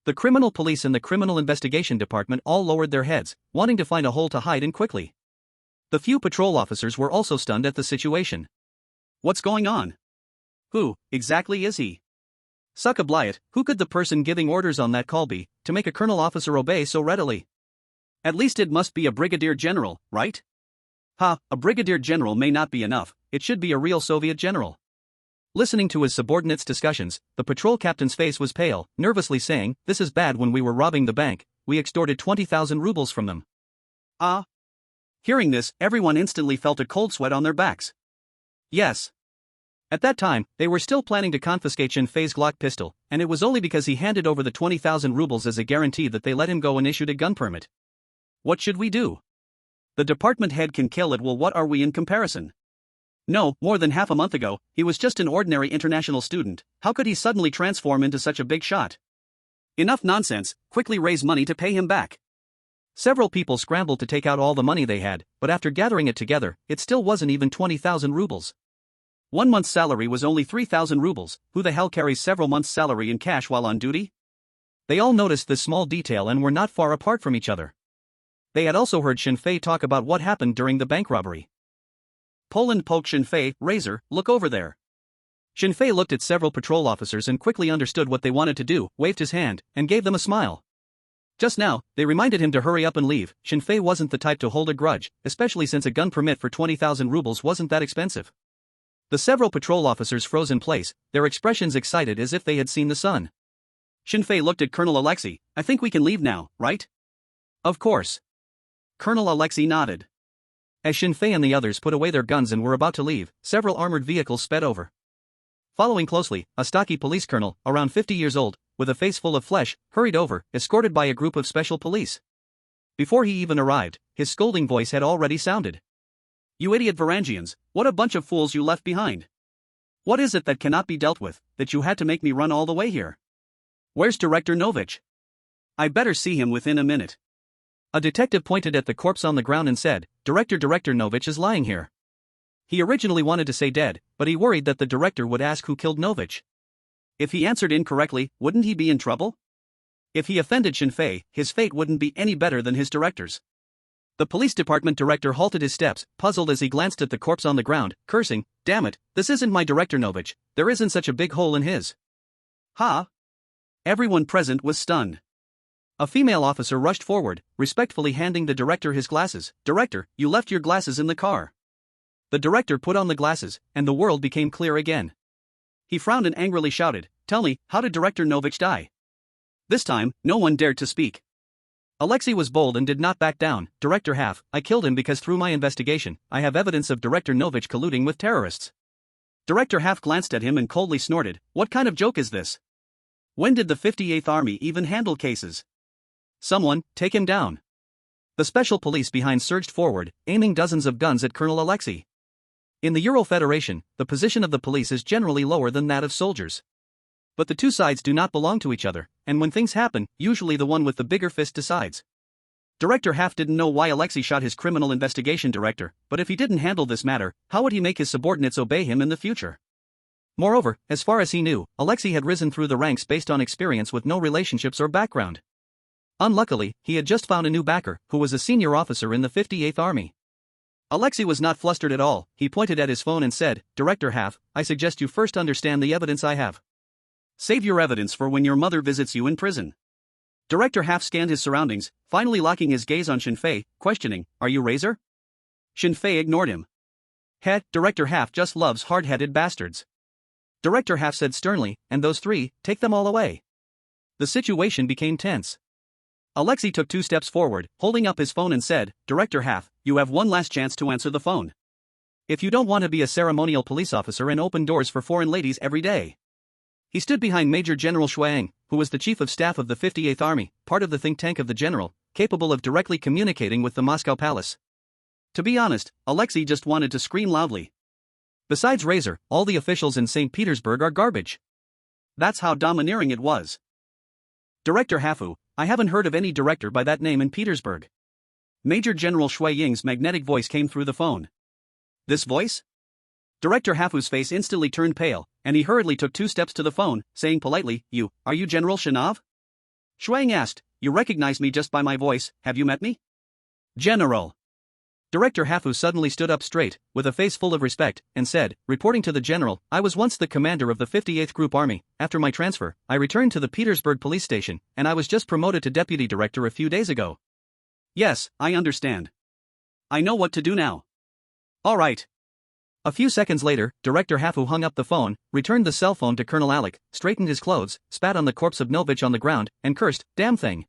Speaker 1: The criminal police and the criminal investigation department all lowered their heads, wanting to find a hole to hide in quickly. The few patrol officers were also stunned at the situation. What's going on? Who, exactly is he? Suckablyat, who could the person giving orders on that call be, to make a colonel officer obey so readily? At least it must be a brigadier general, right? A brigadier general may not be enough, it should be a real Soviet general. Listening to his subordinates' discussions, the patrol captain's face was pale, nervously saying, "This is bad. When we were robbing the bank, we extorted 20,000 rubles from them." Hearing this, everyone instantly felt a cold sweat on their backs. Yes. At that time, they were still planning to confiscate Shin Fei's Glock pistol, and it was only because he handed over the 20,000 rubles as a guarantee that they let him go and issued a gun permit. What should we do? The department head can kill it. Well, what are we in comparison? No, more than half a month ago, he was just an ordinary international student. How could he suddenly transform into such a big shot? Enough nonsense, quickly raise money to pay him back. Several people scrambled to take out all the money they had, but after gathering it together, it still wasn't even 20,000 rubles. 1 month's salary was only 3,000 rubles. Who the hell carries several months' salary in cash while on duty? They all noticed this small detail and were not far apart from each other. They had also heard Shin Fei talk about what happened during the bank robbery. Poland poked Shin Fei, "Razor, look over there." Shin Fei looked at several patrol officers and quickly understood what they wanted to do, waved his hand, and gave them a smile. Just now, they reminded him to hurry up and leave. Shin Fei wasn't the type to hold a grudge, especially since a gun permit for 20,000 rubles wasn't that expensive. The several patrol officers froze in place, their expressions excited as if they had seen the sun. Shin Fei looked at Colonel Alexei. "I think we can leave now, right?" "Of course." Colonel Alexei nodded. As Shin Fei and the others put away their guns and were about to leave, several armored vehicles sped over. Following closely, a stocky police colonel, around 50 years old, with a face full of flesh, hurried over, escorted by a group of special police. Before he even arrived, his scolding voice had already sounded. "You idiot Varangians, what a bunch of fools you left behind. What is it that cannot be dealt with, that you had to make me run all the way here? Where's Director Novich? I better see him within a minute." A detective pointed at the corpse on the ground and said, Director Novich is lying here." He originally wanted to say dead, but he worried that the director would ask who killed Novich. If he answered incorrectly, wouldn't he be in trouble? If he offended Shin Fei, his fate wouldn't be any better than his director's. The police department director halted his steps, puzzled as he glanced at the corpse on the ground, cursing, "Damn it, this isn't my Director Novich, there isn't such a big hole in his." Everyone present was stunned. A female officer rushed forward, respectfully handing the director his glasses. "Director, you left your glasses in the car." The director put on the glasses, and the world became clear again. He frowned and angrily shouted, "Tell me, how did Director Novich die?" This time, no one dared to speak. Alexei was bold and did not back down. "Director Half, I killed him because through my investigation, I have evidence of Director Novich colluding with terrorists." Director Half glanced at him and coldly snorted, "What kind of joke is this? When did the 58th Army even handle cases? Someone, take him down." The special police behind surged forward, aiming dozens of guns at Colonel Alexei. In the Euro Federation, the position of the police is generally lower than that of soldiers. But the two sides do not belong to each other, and when things happen, usually the one with the bigger fist decides. Director Half didn't know why Alexei shot his criminal investigation director, but if he didn't handle this matter, how would he make his subordinates obey him in the future? Moreover, as far as he knew, Alexei had risen through the ranks based on experience with no relationships or background. Unluckily, he had just found a new backer, who was a senior officer in the 58th Army. Alexei was not flustered at all. He pointed at his phone and said, "Director Half, I suggest you first understand the evidence I have. Save your evidence for when your mother visits you in prison." Director Half scanned his surroundings, finally locking his gaze on Shinfei, questioning, "Are you Razor?" Shinfei ignored him. Director Half just loves hard-headed bastards." Director Half said sternly, "And those three, take them all away." The situation became tense. Alexei took 2 steps forward, holding up his phone and said, "Director Half, you have one last chance to answer the phone. If you don't want to be a ceremonial police officer and open doors for foreign ladies every day." He stood behind Major General Shuang, who was the chief of staff of the 58th Army, part of the think tank of the general, capable of directly communicating with the Moscow palace. To be honest, Alexei just wanted to scream loudly. Besides Razor, all the officials in St. Petersburg are garbage. That's how domineering it was. "Director Hafu, I haven't heard of any director by that name in Petersburg." Major General Shui Ying's magnetic voice came through the phone. This voice? Director Hafu's face instantly turned pale, and he hurriedly took 2 steps to the phone, saying politely, Are you General Shinov?" Shuang asked, "You recognize me just by my voice, have you met me?" "General." Director Hafu suddenly stood up straight, with a face full of respect, and said, "Reporting to the general, I was once the commander of the 58th Group Army. After my transfer, I returned to the Petersburg police station, and I was just promoted to deputy director a few days ago." "Yes, I understand. I know what to do now." "All right." A few seconds later, Director Hafu hung up the phone, returned the cell phone to Colonel Alec, straightened his clothes, spat on the corpse of Novich on the ground, and cursed, "Damn thing.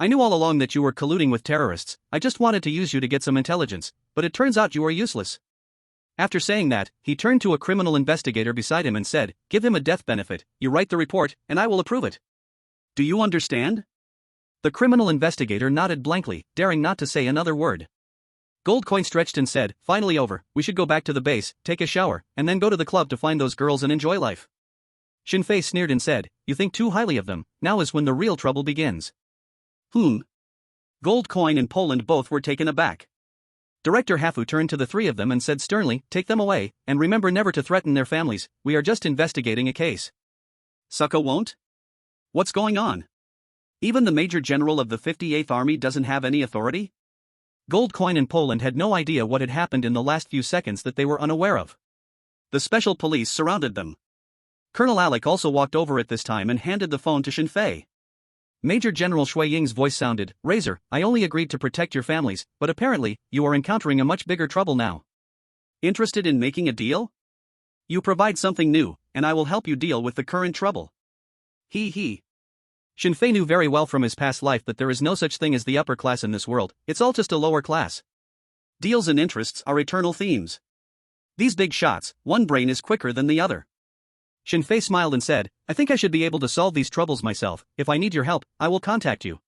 Speaker 1: I knew all along that you were colluding with terrorists. I just wanted to use you to get some intelligence, but it turns out you are useless." After saying that, he turned to a criminal investigator beside him and said, "Give him a death benefit, you write the report, and I will approve it. Do you understand?" The criminal investigator nodded blankly, daring not to say another word. Goldcoin stretched and said, "Finally over, we should go back to the base, take a shower, and then go to the club to find those girls and enjoy life." Shinfei sneered and said, "You think too highly of them, now is when the real trouble begins." Goldcoin and Poland both were taken aback. Director Hafu turned to the 3 of them and said sternly, "Take them away, and remember never to threaten their families, we are just investigating a case." "Succo won't? What's going on? Even the Major General of the 58th Army doesn't have any authority?" Goldcoin and Poland had no idea what had happened in the last few seconds that they were unaware of. The special police surrounded them. Colonel Alec also walked over at this time and handed the phone to Shinfei. Major General Shui Ying's voice sounded, "Razor, I only agreed to protect your families, but apparently, you are encountering a much bigger trouble now. Interested in making a deal? You provide something new, and I will help you deal with the current trouble." He. Shinfei knew very well from his past life that there is no such thing as the upper class in this world, it's all just a lower class. Deals and interests are eternal themes. These big shots, one brain is quicker than the other. Shinfei smiled and said, "I think I should be able to solve these troubles myself. If I need your help, I will contact you.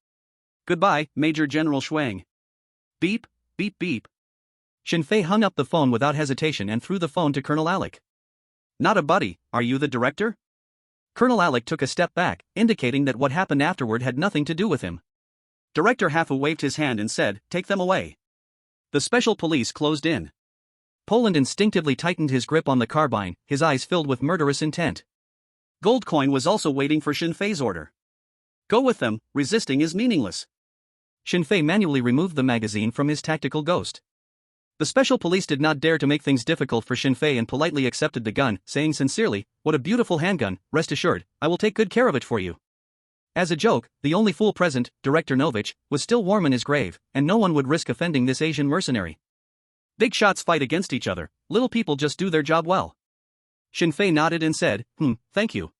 Speaker 1: Goodbye, Major General Shuang." Beep, beep, beep. Shinfei hung up the phone without hesitation and threw the phone to Colonel Alec. "Not a buddy, are you the director?" Colonel Alec took a step back, indicating that what happened afterward had nothing to do with him. Director Hafu waved his hand and said, "Take them away." The special police closed in. Poland instinctively tightened his grip on the carbine, his eyes filled with murderous intent. Goldcoin was also waiting for Shinfei's order. "Go with them, resisting is meaningless." Shinfei manually removed the magazine from his tactical ghost. The special police did not dare to make things difficult for Shinfei and politely accepted the gun, saying sincerely, "What a beautiful handgun, rest assured, I will take good care of it for you." As a joke, the only fool present, Director Novich, was still warm in his grave, and no one would risk offending this Asian mercenary. Big shots fight against each other, little people just do their job well. Shinfei nodded and said, thank you.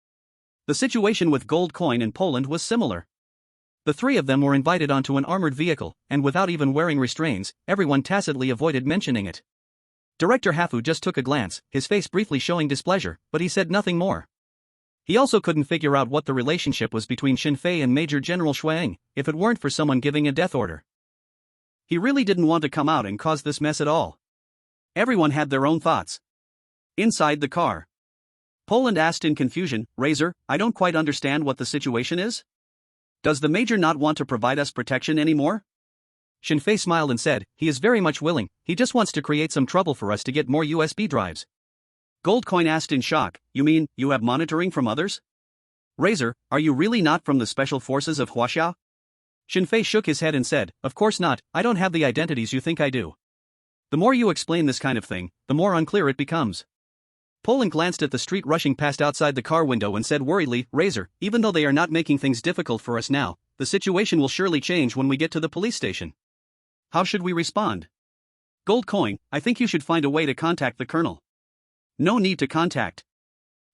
Speaker 1: The situation with Gold Coin in Poland was similar. The three of them were invited onto an armored vehicle, and without even wearing restraints, everyone tacitly avoided mentioning it. Director Hafu just took a glance, his face briefly showing displeasure, but he said nothing more. He also couldn't figure out what the relationship was between Shinfei and Major General Xueing, if it weren't for someone giving a death order. He really didn't want to come out and cause this mess at all. Everyone had their own thoughts. Inside the car, Poland asked in confusion, Razor, I don't quite understand what the situation is? Does the Major not want to provide us protection anymore? Shinfei smiled and said, he is very much willing, he just wants to create some trouble for us to get more USB drives. Gold Coin asked in shock, you mean, you have monitoring from others? Razor, are you really not from the special forces of Huaxia? Shinfei shook his head and said, of course not, I don't have the identities you think I do. The more you explain this kind of thing, the more unclear it becomes. Poland glanced at the street rushing past outside the car window and said worriedly, Razor, even though they are not making things difficult for us now, the situation will surely change when we get to the police station. How should we respond? Gold Coin, I think you should find a way to contact the colonel. No need to contact.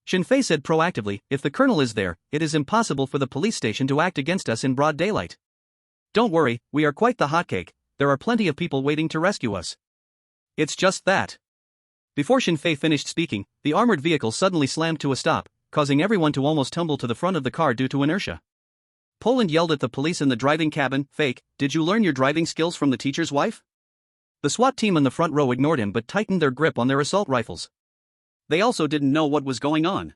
Speaker 1: Shinfei said proactively, if the colonel is there, it is impossible for the police station to act against us in broad daylight. Don't worry, we are quite the hotcake, there are plenty of people waiting to rescue us. It's just that. Before Shinfei finished speaking, the armored vehicle suddenly slammed to a stop, causing everyone to almost tumble to the front of the car due to inertia. Poland yelled at the police in the driving cabin, Fake, did you learn your driving skills from the teacher's wife? The SWAT team in the front row ignored him but tightened their grip on their assault rifles. They also didn't know what was going on.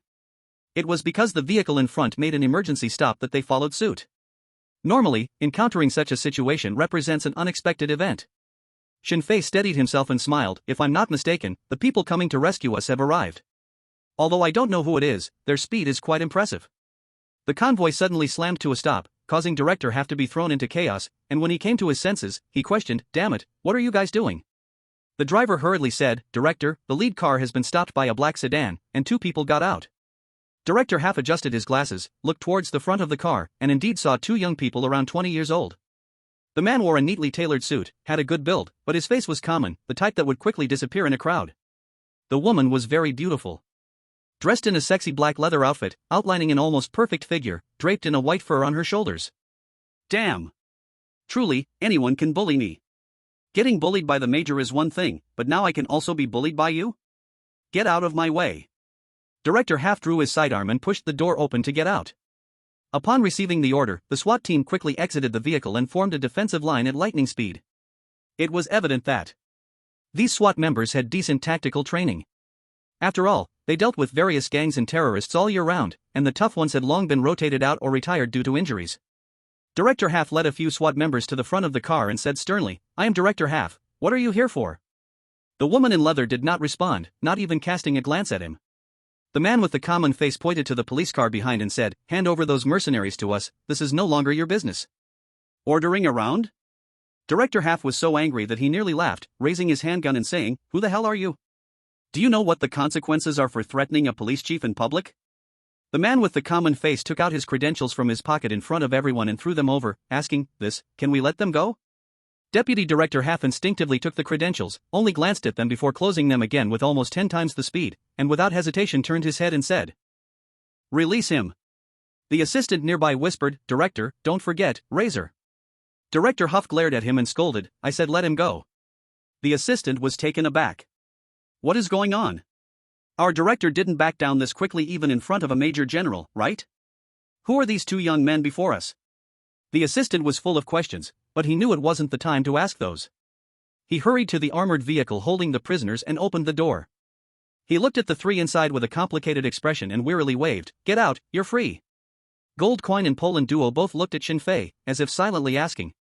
Speaker 1: It was because the vehicle in front made an emergency stop that they followed suit. Normally, encountering such a situation represents an unexpected event. Shinfei steadied himself and smiled, if I'm not mistaken, the people coming to rescue us have arrived. Although I don't know who it is, their speed is quite impressive. The convoy suddenly slammed to a stop, causing Director Half to be thrown into chaos, and when he came to his senses, he questioned, damn it, what are you guys doing? The driver hurriedly said, Director, the lead car has been stopped by a black sedan, and two people got out. Director Half adjusted his glasses, looked towards the front of the car, and indeed saw two young people around 20 years old. The man wore a neatly tailored suit, had a good build, but his face was common, the type that would quickly disappear in a crowd. The woman was very beautiful. Dressed in a sexy black leather outfit, outlining an almost perfect figure, draped in a white fur on her shoulders. Damn! Truly, anyone can bully me. Getting bullied by the Major is one thing, but now I can also be bullied by you? Get out of my way. Director Half drew his sidearm and pushed the door open to get out. Upon receiving the order, the SWAT team quickly exited the vehicle and formed a defensive line at lightning speed. It was evident that these SWAT members had decent tactical training. After all, they dealt with various gangs and terrorists all year round, and the tough ones had long been rotated out or retired due to injuries. Director Half led a few SWAT members to the front of the car and said sternly, I am Director Half, what are you here for? The woman in leather did not respond, not even casting a glance at him. The man with the common face pointed to the police car behind and said, hand over those mercenaries to us, this is no longer your business. Ordering around? Director Half was so angry that he nearly laughed, raising his handgun and saying, who the hell are you? Do you know what the consequences are for threatening a police chief in public? The man with the common face took out his credentials from his pocket in front of everyone and threw them over, asking, can we let them go? Deputy Director Half instinctively took the credentials, only glanced at them before closing them again with almost 10 times the speed, and without hesitation turned his head and said, release him. The assistant nearby whispered, Director, don't forget, Razor. Director Huff glared at him and scolded, I said let him go. The assistant was taken aback. What is going on? Our director didn't back down this quickly even in front of a major general, right? Who are these two young men before us? The assistant was full of questions, but he knew it wasn't the time to ask those. He hurried to the armored vehicle holding the prisoners and opened the door. He looked at the three inside with a complicated expression and wearily waved, get out, you're free. Gold Coin and Poland Duo both looked at Shinfei, as if silently asking,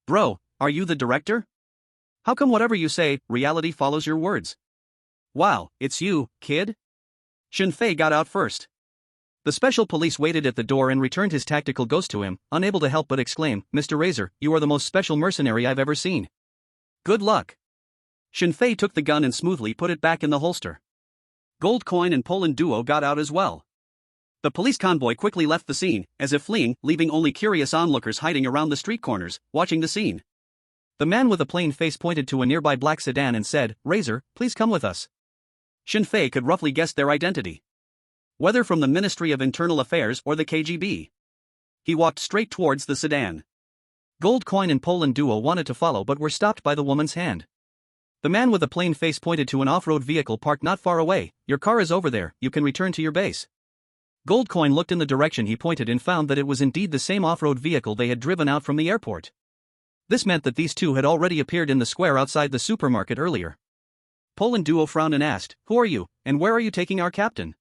Speaker 1: bro, are you the director? How come whatever you say, reality follows your words? Wow, it's you, kid? Shinfei got out first. The special police waited at the door and returned his tactical ghost to him, unable to help but exclaim, Mr. Razor, you are the most special mercenary I've ever seen. Good luck. Shinfei took the gun and smoothly put it back in the holster. Gold Coin and Poland Duo got out as well. The police convoy quickly left the scene, as if fleeing, leaving only curious onlookers hiding around the street corners, watching the scene. The man with a plain face pointed to a nearby black sedan and said, "Razor, please come with us." Shinfei could roughly guess their identity. Whether from the Ministry of Internal Affairs or the KGB. He walked straight towards the sedan. Gold Coin and Poland duo wanted to follow but were stopped by the woman's hand. The man with a plain face pointed to an off-road vehicle parked not far away. "Your car is over there, you can return to your base." Gold Coin looked in the direction he pointed and found that it was indeed the same off-road vehicle they had driven out from the airport. This meant that these two had already appeared in the square outside the supermarket earlier. Poland duo frowned and asked, "Who are you, and where are you taking our captain?"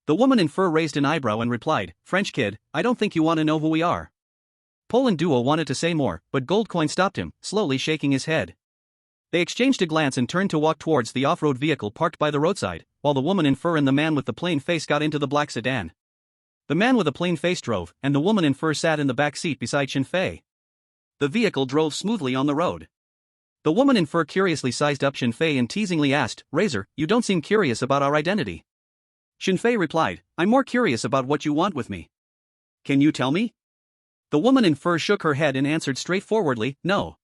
Speaker 1: The woman in fur raised an eyebrow and replied, "French kid, I don't think you want to know who we are." Poland duo wanted to say more, but Gold Coin stopped him, slowly shaking his head. They exchanged a glance and turned to walk towards the off-road vehicle parked by the roadside, while the woman in fur and the man with the plain face got into the black sedan. The man with a plain face drove, and the woman in fur sat in the back seat beside Shinfei. The vehicle drove smoothly on the road. The woman in fur curiously sized up Shinfei and teasingly asked, "Razor, you don't seem curious about our identity." Shinfei replied, "I'm more curious about what you want with me. Can you tell me?" The woman in fur shook her head and answered straightforwardly, "No."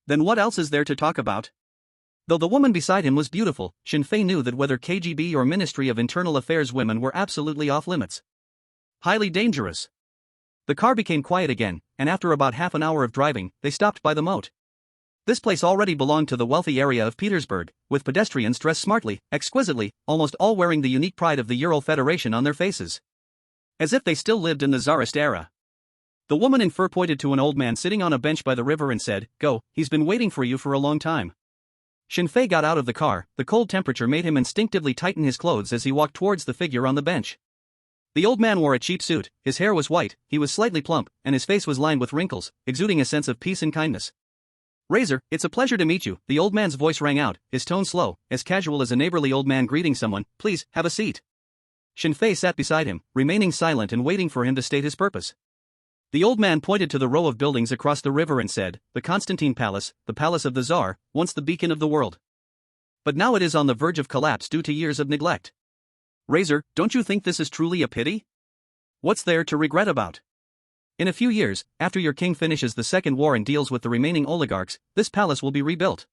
Speaker 1: Then what else is there to talk about? Though the woman beside him was beautiful, Shinfei knew that whether KGB or Ministry of Internal Affairs women were absolutely off limits. Highly dangerous. The car became quiet again, and after about half an hour of driving, they stopped by the moat. This place already belonged to the wealthy area of Petersburg, with pedestrians dressed smartly, exquisitely, almost all wearing the unique pride of the Ural Federation on their faces. As if they still lived in the Tsarist era. The woman in fur pointed to an old man sitting on a bench by the river and said, "Go, he's been waiting for you for a long time." Shinfei got out of the car. The cold temperature made him instinctively tighten his clothes as he walked towards the figure on the bench. The old man wore a cheap suit, his hair was white, he was slightly plump, and his face was lined with wrinkles, exuding a sense of peace and kindness. "Razor, it's a pleasure to meet you," the old man's voice rang out, his tone slow, as casual as a neighborly old man greeting someone. "Please, have a seat." Shinfei sat beside him, remaining silent and waiting for him to state his purpose. The old man pointed to the row of buildings across the river and said, "The Constantine Palace, the palace of the Tsar, once the beacon of the world. But now it is on the verge of collapse due to years of neglect. Razor, don't you think this is truly a pity? What's there to regret about? In a few years, after your king finishes the second war and deals with the remaining oligarchs, this palace will be rebuilt."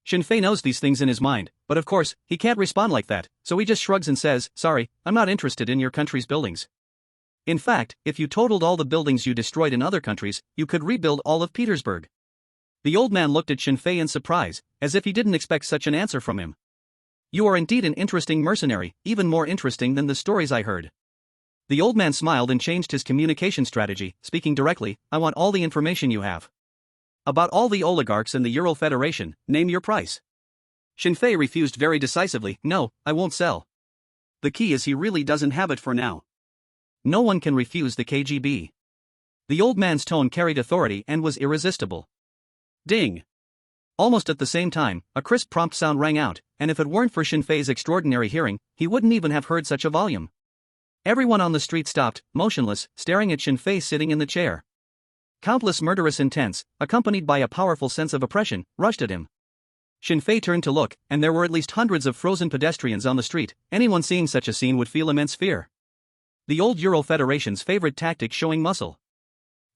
Speaker 1: Shinfei knows these things in his mind, but of course, he can't respond like that, so he just shrugs and says, "Sorry, I'm not interested in your country's buildings. In fact, if you totaled all the buildings you destroyed in other countries, you could rebuild all of Petersburg." The old man looked at Shinfei in surprise, as if he didn't expect such an answer from him. "You are indeed an interesting mercenary, even more interesting than the stories I heard." The old man smiled and changed his communication strategy, speaking directly, "I want all the information you have. About all the oligarchs and the Ural Federation, name your price." Shinfei refused very decisively, "No, I won't sell." The key is he really doesn't have it for now. No one can refuse the KGB. The old man's tone carried authority and was irresistible. Ding! Almost at the same time, a crisp prompt sound rang out, and if it weren't for Shinfei's extraordinary hearing, he wouldn't even have heard such a volume. Everyone on the street stopped, motionless, staring at Shinfei sitting in the chair. Countless murderous intents, accompanied by a powerful sense of oppression, rushed at him. Shinfei turned to look, and there were at least hundreds of frozen pedestrians on the street. Anyone seeing such a scene would feel immense fear. The old Ural Federation's favorite tactic, showing muscle.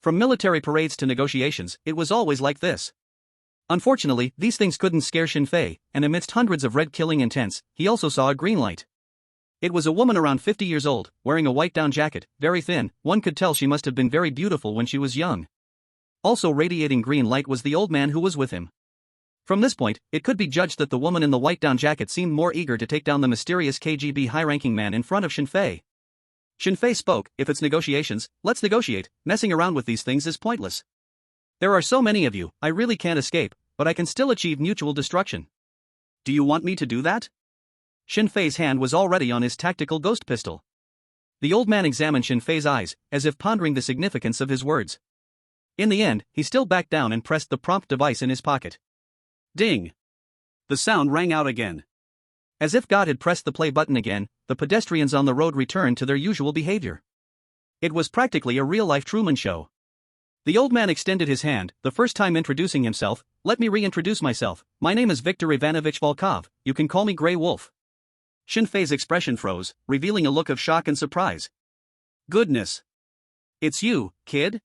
Speaker 1: From military parades to negotiations, it was always like this. Unfortunately, these things couldn't scare Shinfei, and amidst hundreds of red killing intents, he also saw a green light. It was a woman around 50 years old, wearing a white down jacket, very thin. One could tell she must have been very beautiful when she was young. Also radiating green light was the old man who was with him. From this point, it could be judged that the woman in the white down jacket seemed more eager to take down the mysterious KGB high-ranking man in front of Shinfei. Shinfei spoke, "If it's negotiations, let's negotiate. Messing around with these things is pointless. There are so many of you, I really can't escape, but I can still achieve mutual destruction. Do you want me to do that?" Shinfei's hand was already on his tactical ghost pistol. The old man examined Shinfei's eyes, as if pondering the significance of his words. In the end, he still backed down and pressed the prompt device in his pocket. Ding! The sound rang out again. As if God had pressed the play button again, the pedestrians on the road returned to their usual behavior. It was practically a real-life Truman Show. The old man extended his hand, the first time introducing himself. "Let me reintroduce myself. My name is Viktor Ivanovich Volkov. You can call me Grey Wolf." Shinfei's expression froze, revealing a look of shock and surprise. Goodness. It's you, kid?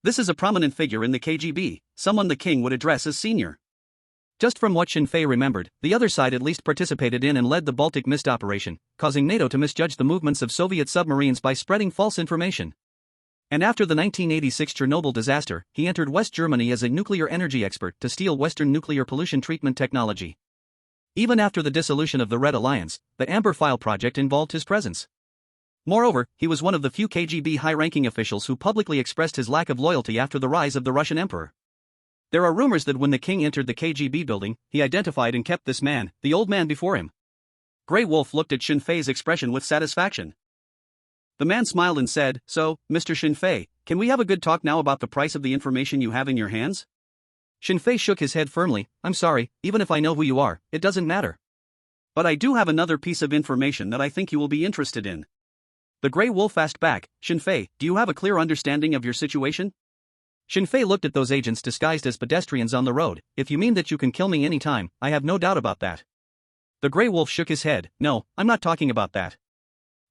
Speaker 1: This is a prominent figure in the KGB, someone the king would address as senior. Just from what Shin Fei remembered, the other side at least participated in and led the Baltic Mist operation, causing NATO to misjudge the movements of Soviet submarines by spreading false information. And after the 1986 Chernobyl disaster, he entered West Germany as a nuclear energy expert to steal Western nuclear pollution treatment technology. Even after the dissolution of the Red Alliance, the Amber File project involved his presence. Moreover, he was one of the few KGB high-ranking officials who publicly expressed his lack of loyalty after the rise of the Russian emperor. There are rumors that when the king entered the KGB building, he identified and kept this man, the old man before him. Grey Wolf looked at Shin Fei's expression with satisfaction. The man smiled and said, "So, Mr. Shin Fei, can we have a good talk now about the price of the information you have in your hands?" Shin Fei shook his head firmly. "I'm sorry, even if I know who you are, it doesn't matter. But I do have another piece of information that I think you will be interested in." The Grey Wolf asked back, "Shin Fei, do you have a clear understanding of your situation?" Shin Fei looked at those agents disguised as pedestrians on the road. "If you mean that you can kill me any time, I have no doubt about that." The Grey Wolf shook his head. "No, I'm not talking about that."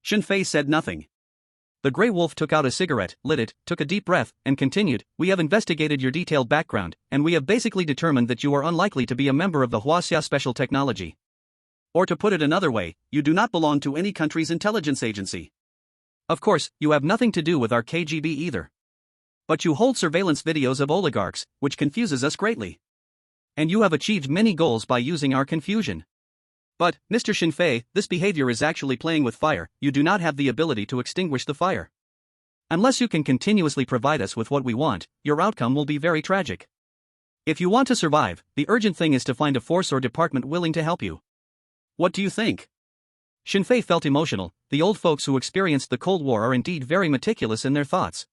Speaker 1: Shin Fei said nothing. The Grey Wolf took out a cigarette, lit it, took a deep breath, and continued, "We have investigated your detailed background, and we have basically determined that you are unlikely to be a member of the Hwaxia Special Technology. Or to put it another way, you do not belong to any country's intelligence agency. Of course, you have nothing to do with our KGB either. But you hold surveillance videos of oligarchs, which confuses us greatly. And you have achieved many goals by using our confusion. But, Mr. Shin Fei, this behavior is actually playing with fire. You do not have the ability to extinguish the fire. Unless you can continuously provide us with what we want, your outcome will be very tragic. If you want to survive, the urgent thing is to find a force or department willing to help you. What do you think?" Shin Fei felt emotional. The old folks who experienced the Cold War are indeed very meticulous in their thoughts.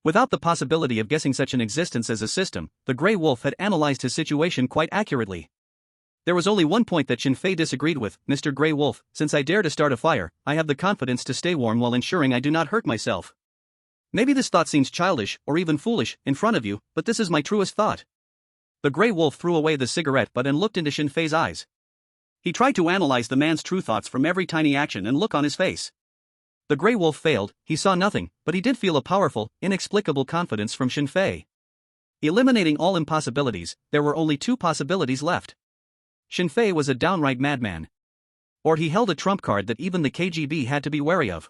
Speaker 1: Without the possibility of guessing such an existence as a system, the Grey Wolf had analyzed his situation quite accurately. There was only one point that Shin Fei disagreed with. "Mr. Grey Wolf, since I dare to start a fire, I have the confidence to stay warm while ensuring I do not hurt myself. Maybe this thought seems childish, or even foolish, in front of you, but this is my truest thought." The Grey Wolf threw away the cigarette butt and looked into Shin Fei's eyes. He tried to analyze the man's true thoughts from every tiny action and look on his face. The Grey Wolf failed. He saw nothing, but he did feel a powerful, inexplicable confidence from Shin Fei. Eliminating all impossibilities, there were only two possibilities left. Shin Fei was a downright madman. Or he held a trump card that even the KGB had to be wary of.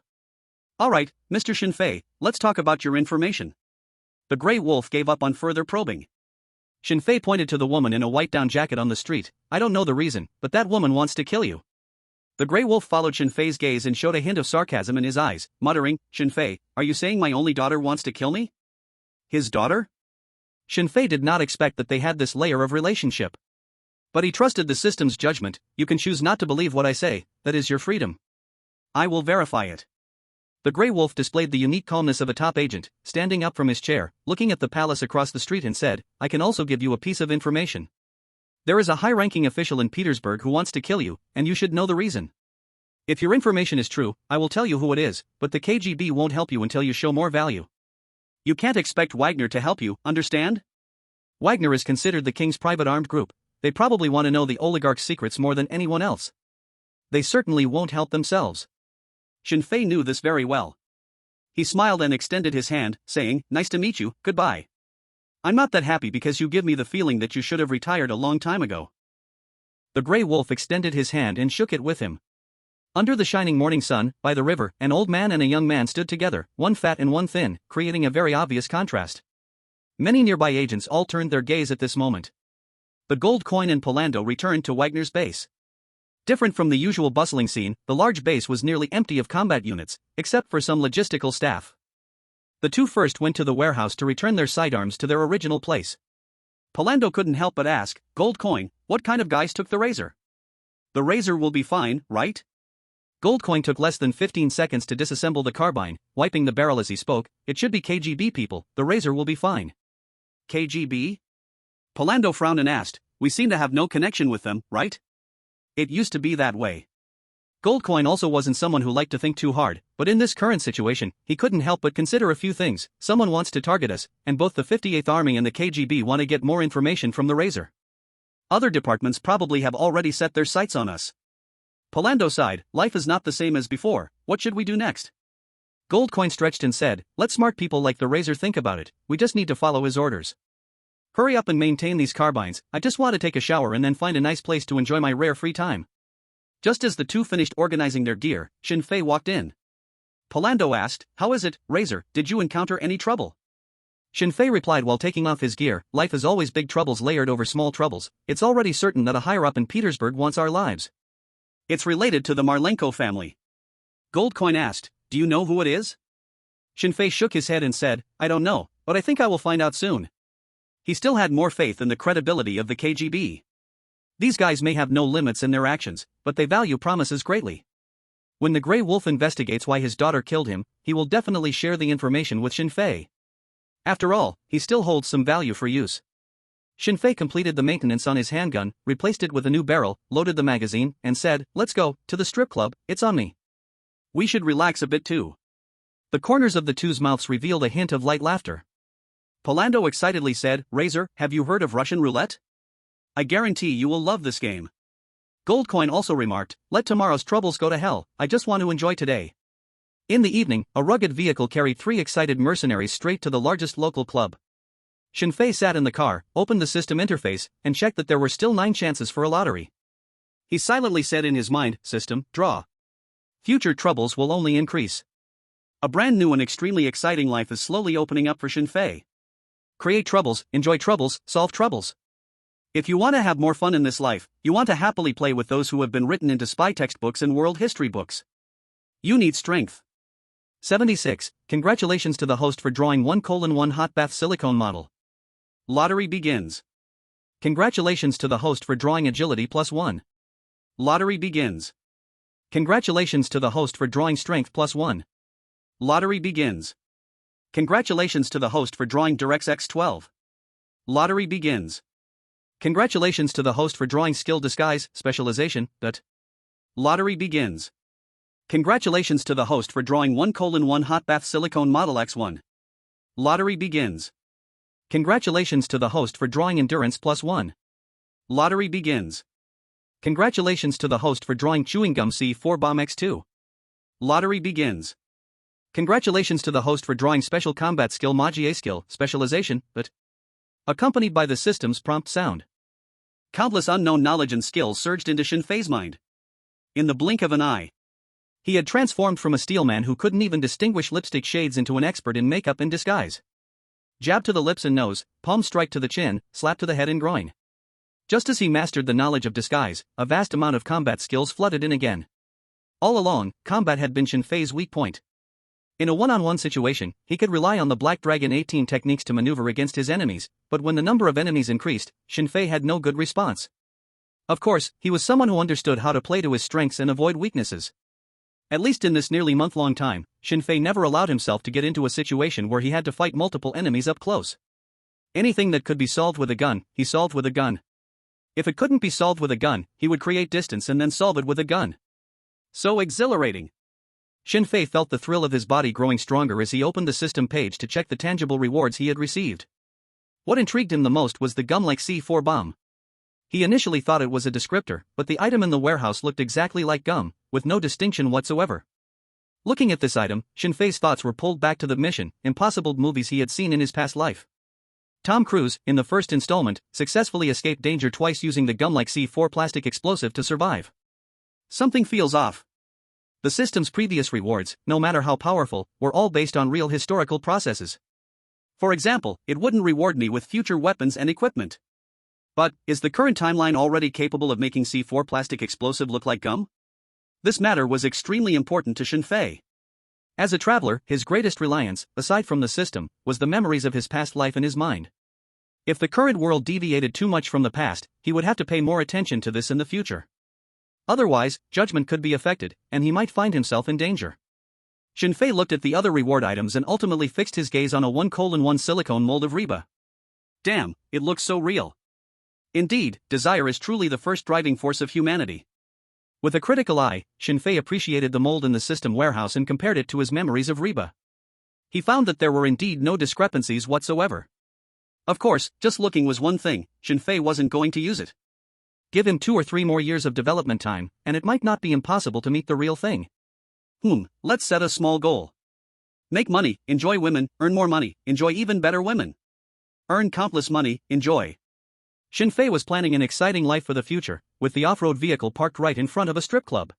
Speaker 1: "Alright, Mr. Shin Fei, let's talk about your information." The Grey Wolf gave up on further probing. Shin Fei pointed to the woman in a white down jacket on the street. "I don't know the reason, but that woman wants to kill you." The Grey Wolf followed Shin Fei's gaze and showed a hint of sarcasm in his eyes, muttering, "Shin Fei, are you saying my only daughter wants to kill me?" His daughter? Shin Fei did not expect that they had this layer of relationship. But he trusted the system's judgment. "You can choose not to believe what I say, that is your freedom. I will verify it." The Grey Wolf displayed the unique calmness of a top agent, standing up from his chair, looking at the palace across the street and said, "I can also give you a piece of information. There is a high-ranking official in Petersburg who wants to kill you, and you should know the reason. If your information is true, I will tell you who it is, but the KGB won't help you until you show more value. You can't expect Wagner to help you, understand? Wagner is considered the king's private armed group. They probably want to know the oligarch's secrets more than anyone else. They certainly won't help themselves." Shin Fei knew this very well. He smiled and extended his hand, saying, "Nice to meet you, goodbye. I'm not that happy because you give me the feeling that you should have retired a long time ago." The Grey Wolf extended his hand and shook it with him. Under the shining morning sun, by the river, an old man and a young man stood together, one fat and one thin, creating a very obvious contrast. Many nearby agents all turned their gaze at this moment. The gold coin and Palando returned to Wagner's base. Different from the usual bustling scene, the large base was nearly empty of combat units, except for some logistical staff. The two first went to the warehouse to return their sidearms to their original place. Palando couldn't help but ask, "Gold coin, what kind of guys took the razor?" "The razor will be fine, right?" Goldcoin took less than 15 seconds to disassemble the carbine, wiping the barrel as he spoke. "It should be KGB people, the razor will be fine." "KGB?" Palando frowned and asked, "We seem to have no connection with them, right?" "It used to be that way." Goldcoin also wasn't someone who liked to think too hard, but in this current situation, he couldn't help but consider a few things. Someone wants to target us, and both the 58th Army and the KGB want to get more information from the razor. Other departments probably have already set their sights on us. Palando sighed, "Life is not the same as before. What should we do next?" Goldcoin stretched and said, let smart people like the Razor think about it, we just need to follow his orders. Hurry up and maintain these carbines, I just want to take a shower and then find a nice place to enjoy my rare free time. Just as the two finished organizing their gear, Shinfei walked in. Polando asked, how is it, Razor, did you encounter any trouble? Shinfei replied while taking off his gear, life is always big troubles layered over small troubles, it's already certain that a higher-up in Petersburg wants our lives. It's related to the Marlenko family. Goldcoin asked, do you know who it is? Shinfei shook his head and said, I don't know, but I think I will find out soon. He still had more faith in the credibility of the KGB. These guys may have no limits in their actions, but they value promises greatly. When the Grey Wolf investigates why his daughter killed him, he will definitely share the information with Shinfei. After all, he still holds some value for use. Shinfei completed the maintenance on his handgun, replaced it with a new barrel, loaded the magazine, and said, let's go, to the strip club, it's on me. We should relax a bit too. The corners of the two's mouths revealed a hint of light laughter. Polando excitedly said, Razor, have you heard of Russian roulette? I guarantee you will love this game. Goldcoin also remarked, let tomorrow's troubles go to hell, I just want to enjoy today. In the evening, a rugged vehicle carried 3 excited mercenaries straight to the largest local club. Shinfei sat in the car, opened the system interface, and checked that there were still 9 chances for a lottery. He silently said in his mind, system, draw. Future troubles will only increase. A brand new and extremely exciting life is slowly opening up for Shinfei. Create troubles, enjoy troubles, solve troubles. If you want to have more fun in this life, you want to happily play with those who have been written into spy textbooks and world history books. You need strength. 76. Congratulations to the host for drawing 1:1 hot bath silicone model. Lottery begins. Congratulations to the host for drawing agility +1. Lottery begins. Congratulations to the host for drawing strength +1. Lottery begins. Congratulations to the host for drawing DirectX 12. Lottery begins. Congratulations to the host for drawing skill disguise, specialization, but. Lottery begins. Congratulations to the host for drawing 1:1 hot bath silicone model X1. Lottery begins. Congratulations to the host for drawing endurance +1. Lottery begins. Congratulations to the host for drawing chewing gum C4 bomb X2. Lottery begins. Congratulations to the host for drawing special combat skill Magie skill, specialization, but. Accompanied by the system's prompt sound. Countless unknown knowledge and skills surged into Shinfei's mind. In the blink of an eye, he had transformed from a steelman who couldn't even distinguish lipstick shades into an expert in makeup and disguise. Jab to the lips and nose, palm strike to the chin, slap to the head and groin. Just as he mastered the knowledge of disguise, a vast amount of combat skills flooded in again. All along, combat had been Shinfei's weak point. In a one-on-one situation, he could rely on the Black Dragon 18 techniques to maneuver against his enemies, but when the number of enemies increased, Shinfei had no good response. Of course, he was someone who understood how to play to his strengths and avoid weaknesses. At least in this nearly month-long time, Shinfei never allowed himself to get into a situation where he had to fight multiple enemies up close. Anything that could be solved with a gun, he solved with a gun. If it couldn't be solved with a gun, he would create distance and then solve it with a gun. So exhilarating. Shinfei felt the thrill of his body growing stronger as he opened the system page to check the tangible rewards he had received. What intrigued him the most was the gum-like C4 bomb. He initially thought it was a descriptor, but the item in the warehouse looked exactly like gum, with no distinction whatsoever. Looking at this item, Shinfei's thoughts were pulled back to the Mission Impossible movies he had seen in his past life. Tom Cruise, in the first installment, successfully escaped danger twice using the gum-like C4 plastic explosive to survive. Something feels off. The system's previous rewards, no matter how powerful, were all based on real historical processes. For example, it wouldn't reward me with future weapons and equipment. But, is the current timeline already capable of making C4 plastic explosive look like gum? This matter was extremely important to Shinfei. As a traveler, his greatest reliance, aside from the system, was the memories of his past life in his mind. If the current world deviated too much from the past, he would have to pay more attention to this in the future. Otherwise, judgment could be affected, and he might find himself in danger. Shinfei looked at the other reward items and ultimately fixed his gaze on a 1:1 silicone mold of Reba. Damn, it looks so real. Indeed, desire is truly the first driving force of humanity. With a critical eye, Shinfei appreciated the mold in the system warehouse and compared it to his memories of Reba. He found that there were indeed no discrepancies whatsoever. Of course, just looking was one thing, Shinfei wasn't going to use it. Give him 2 or 3 more years of development time, and it might not be impossible to meet the real thing. Let's set a small goal. Make money, enjoy women, earn more money, enjoy even better women. Earn countless money, enjoy. Shinfei was planning an exciting life for the future, with the off-road vehicle parked right in front of a strip club.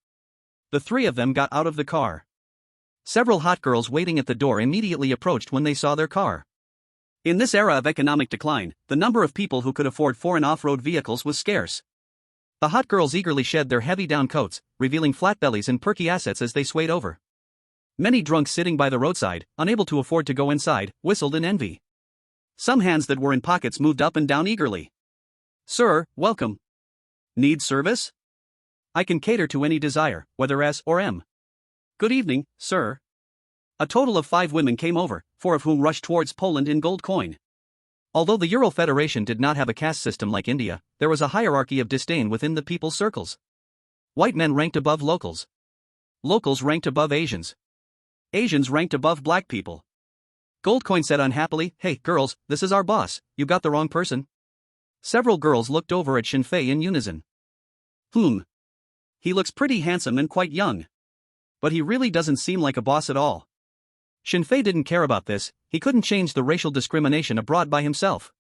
Speaker 1: The three of them got out of the car. Several hot girls waiting at the door immediately approached when they saw their car. In this era of economic decline, the number of people who could afford foreign off-road vehicles was scarce. The hot girls eagerly shed their heavy down coats, revealing flat bellies and perky assets as they swayed over. Many drunks sitting by the roadside, unable to afford to go inside, whistled in envy. Some hands that were in pockets moved up and down eagerly. Sir, welcome. Need service? I can cater to any desire, whether S or M. Good evening, sir. A total of 5 women came over, 4 of whom rushed towards Poland in gold coin. Although the Ural Federation did not have a caste system like India, there was a hierarchy of disdain within the people's circles. White men ranked above locals. Locals ranked above Asians. Asians ranked above black people. Goldcoin said unhappily, "Hey, girls, this is our boss, you got the wrong person." Several girls looked over at Shinfei in unison. He looks pretty handsome and quite young. But he really doesn't seem like a boss at all. Shinfei didn't care about this, he couldn't change the racial discrimination abroad by himself.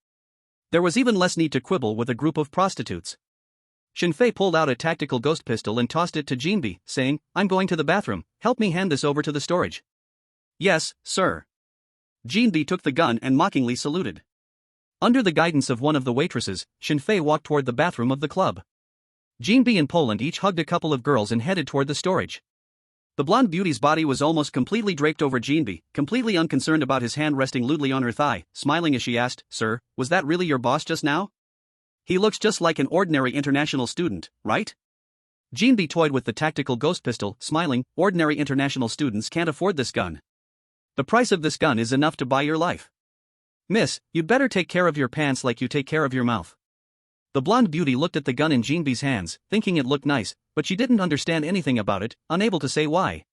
Speaker 1: There was even less need to quibble with a group of prostitutes. Shinfei pulled out a tactical ghost pistol and tossed it to Jinbi, saying, "I'm going to the bathroom, help me hand this over to the storage." "Yes, sir." Jinbi took the gun and mockingly saluted. Under the guidance of one of the waitresses, Shinfei walked toward the bathroom of the club. Jinbi and Poland each hugged a couple of girls and headed toward the storage. The blonde beauty's body was almost completely draped over Jinbi, completely unconcerned about his hand resting lewdly on her thigh, smiling as she asked, "Sir, was that really your boss just now? He looks just like an ordinary international student, right?" Jinbi toyed with the tactical ghost pistol, smiling, "Ordinary international students can't afford this gun. The price of this gun is enough to buy your life. Miss, you'd better take care of your pants like you take care of your mouth." The blonde beauty looked at the gun in Jinbi's hands, thinking it looked nice, but she didn't understand anything about it, unable to say why.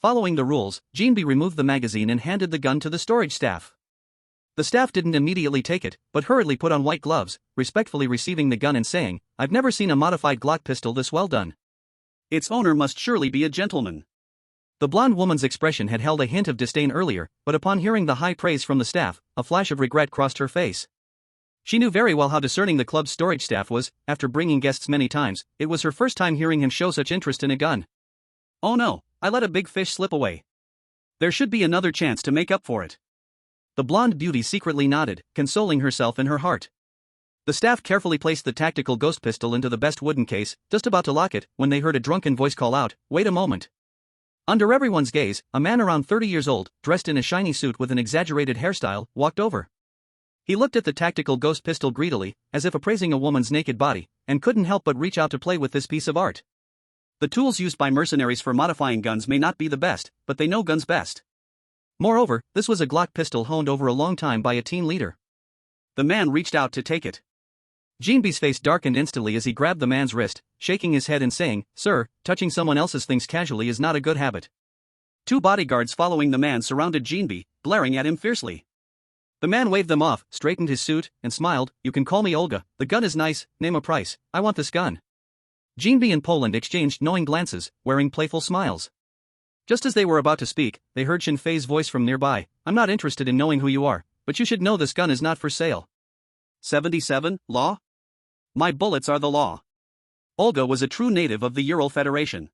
Speaker 1: Following the rules, Jinbi removed the magazine and handed the gun to the storage staff. The staff didn't immediately take it, but hurriedly put on white gloves, respectfully receiving the gun and saying, "I've never seen a modified Glock pistol this well done. Its owner must surely be a gentleman." The blonde woman's expression had held a hint of disdain earlier, but upon hearing the high praise from the staff, a flash of regret crossed her face. She knew very well how discerning the club's storage staff was. After bringing guests many times, it was her first time hearing him show such interest in a gun. "Oh no, I let a big fish slip away. There should be another chance to make up for it." The blonde beauty secretly nodded, consoling herself in her heart. The staff carefully placed the tactical ghost pistol into the best wooden case, just about to lock it, when they heard a drunken voice call out, "Wait a moment." Under everyone's gaze, a man around 30 years old, dressed in a shiny suit with an exaggerated hairstyle, walked over. He looked at the tactical ghost pistol greedily, as if appraising a woman's naked body, and couldn't help but reach out to play with this piece of art. The tools used by mercenaries for modifying guns may not be the best, but they know guns best. Moreover, this was a Glock pistol honed over a long time by a teen leader. The man reached out to take it. Jinbi's face darkened instantly as he grabbed the man's wrist, shaking his head and saying, "Sir, touching someone else's things casually is not a good habit." 2 bodyguards following the man surrounded Jinbi, glaring at him fiercely. The man waved them off, straightened his suit, and smiled, "You can call me Olga, the gun is nice, name a price, I want this gun." Jinbi and Poland exchanged knowing glances, wearing playful smiles. Just as they were about to speak, they heard Shinfei's voice from nearby, "I'm not interested in knowing who you are, but you should know this gun is not for sale." 77, law? My bullets are the law. Olga was a true native of the Ural Federation.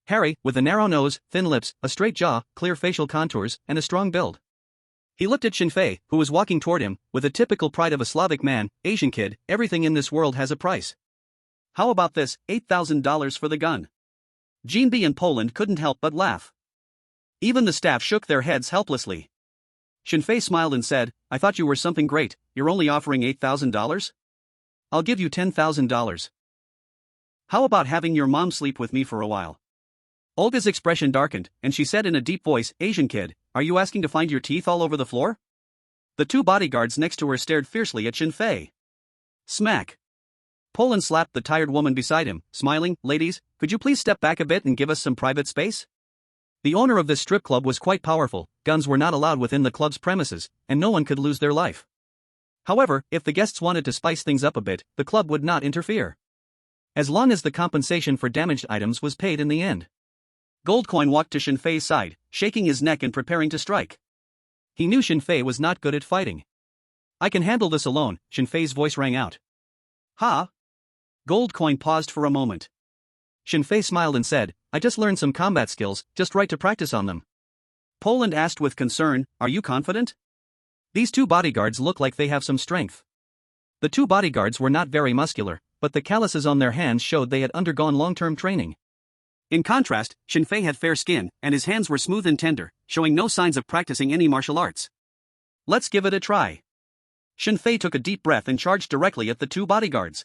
Speaker 1: Hairy, with a narrow nose, thin lips, a straight jaw, clear facial contours, and a strong build. He looked at Shinfei, who was walking toward him, with the typical pride of a Slavic man, "Asian kid, everything in this world has a price. How about this, $8,000 for the gun?" Jinbi and Poland couldn't help but laugh. Even the staff shook their heads helplessly. Shinfei smiled and said, "I thought you were something great, you're only offering $8,000? I'll give you $10,000. How about having your mom sleep with me for a while?" Olga's expression darkened, and she said in a deep voice, "Asian kid, are you asking to find your teeth all over the floor?" The 2 bodyguards next to her stared fiercely at Shinfei. Smack. Poland slapped the tired woman beside him, smiling, "Ladies, could you please step back a bit and give us some private space?" The owner of this strip club was quite powerful, guns were not allowed within the club's premises, and no one could lose their life. However, if the guests wanted to spice things up a bit, the club would not interfere. As long as the compensation for damaged items was paid in the end. Goldcoin walked to Shinfei's side, shaking his neck and preparing to strike. He knew Shinfei was not good at fighting. I can handle this alone, Shinfei's voice rang out. Ha? Goldcoin paused for a moment. Shinfei smiled and said, I just learned some combat skills, just right to practice on them. Poland asked with concern, are you confident? These two bodyguards look like they have some strength. The two bodyguards were not very muscular, but the calluses on their hands showed they had undergone long-term training. In contrast, Shinfei had fair skin, and his hands were smooth and tender, showing no signs of practicing any martial arts. Let's give it a try. Shinfei took a deep breath and charged directly at the two bodyguards.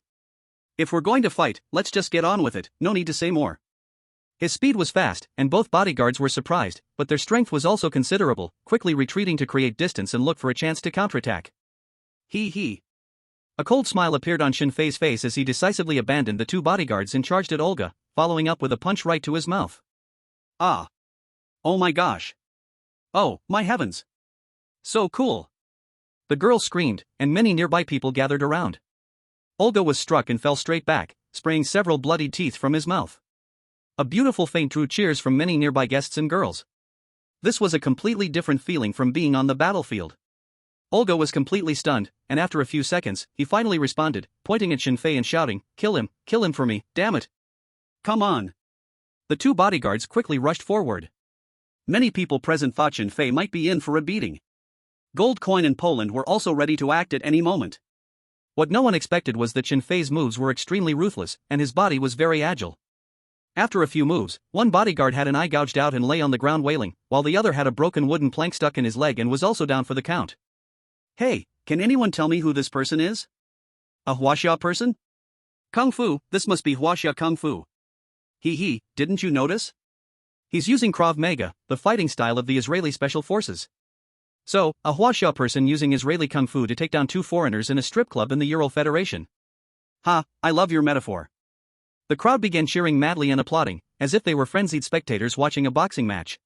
Speaker 1: If we're going to fight, let's just get on with it, no need to say more. His speed was fast, and both bodyguards were surprised, but their strength was also considerable, quickly retreating to create distance and look for a chance to counterattack. He. A cold smile appeared on Shinfei's face as he decisively abandoned the two bodyguards and charged at Olga, following up with a punch right to his mouth. Ah. Oh my gosh. Oh, my heavens. So cool. The girl screamed, and many nearby people gathered around. Olga was struck and fell straight back, spraying several bloodied teeth from his mouth. A beautiful feint drew cheers from many nearby guests and girls. This was a completely different feeling from being on the battlefield. Olga was completely stunned, and after a few seconds, he finally responded, pointing at Shinfei and shouting, kill him for me, damn it. Come on. The two bodyguards quickly rushed forward. Many people present thought Shinfei might be in for a beating. Goldcoin and Poland were also ready to act at any moment. What no one expected was that Shinfei's moves were extremely ruthless, and his body was very agile. After a few moves, one bodyguard had an eye gouged out and lay on the ground wailing, while the other had a broken wooden plank stuck in his leg and was also down for the count. Hey, can anyone tell me who this person is? A Huaxia person? Kung Fu, this must be Huaxia Kung Fu. Didn't you notice? He's using Krav Maga, the fighting style of the Israeli Special Forces. So, a Huaxia person using Israeli Kung Fu to take down two foreigners in a strip club in the Ural Federation. Ha, I love your metaphor. The crowd began cheering madly and applauding, as if they were frenzied spectators watching a boxing match.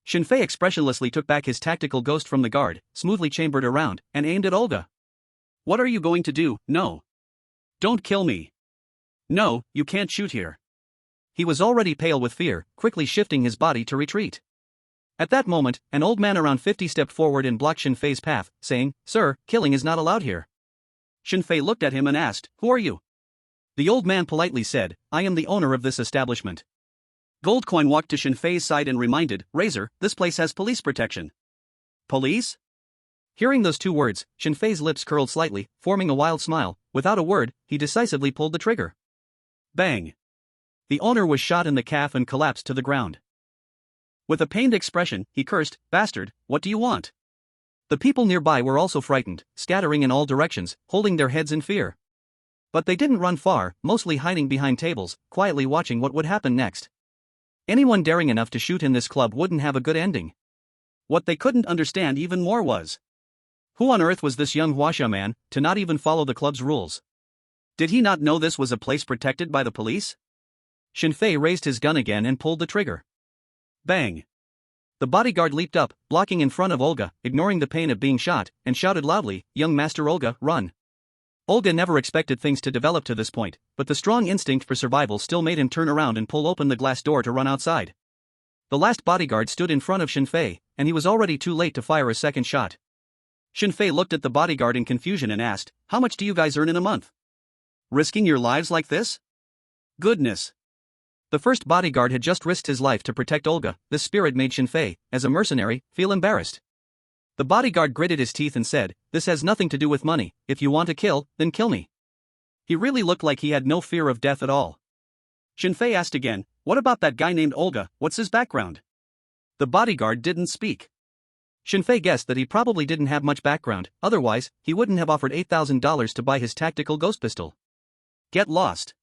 Speaker 1: Shinfei expressionlessly took back his tactical ghost from the guard, smoothly chambered around, and aimed at Olga. What are you going to do? No. Don't kill me. No, you can't shoot here. He was already pale with fear, quickly shifting his body to retreat. At that moment, an old man around 50 stepped forward and blocked Shinfei's path, saying, Sir, killing is not allowed here. Shinfei looked at him and asked, Who are you? The old man politely said, I am the owner of this establishment. Goldcoin walked to Shinfei's side and reminded, Razor, this place has police protection. Police? Hearing those two words, Shinfei's lips curled slightly, forming a wild smile. Without a word, he decisively pulled the trigger. Bang! The owner was shot in the calf and collapsed to the ground. With a pained expression, he cursed, Bastard, what do you want? The people nearby were also frightened, scattering in all directions, holding their heads in fear. But they didn't run far, mostly hiding behind tables, quietly watching what would happen next. Anyone daring enough to shoot in this club wouldn't have a good ending. What they couldn't understand even more was, who on earth was this young Huaxia man, to not even follow the club's rules? Did he not know this was a place protected by the police? Shinfei raised his gun again and pulled the trigger. Bang! The bodyguard leaped up, blocking in front of Olga, ignoring the pain of being shot, and shouted loudly, Young Master Olga, run! Olga never expected things to develop to this point, but the strong instinct for survival still made him turn around and pull open the glass door to run outside. The last bodyguard stood in front of Shinfei, and he was already too late to fire a second shot. Shinfei looked at the bodyguard in confusion and asked, How much do you guys earn in a month? Risking your lives like this? Goodness! The first bodyguard had just risked his life to protect Olga. This spirit made Shinfei, as a mercenary, feel embarrassed. The bodyguard gritted his teeth and said, This has nothing to do with money. If you want to kill, then kill me. He really looked like he had no fear of death at all. Shinfei asked again, What about that guy named Olga, what's his background? The bodyguard didn't speak. Shinfei guessed that he probably didn't have much background, otherwise, he wouldn't have offered $8,000 to buy his tactical ghost pistol. Get lost.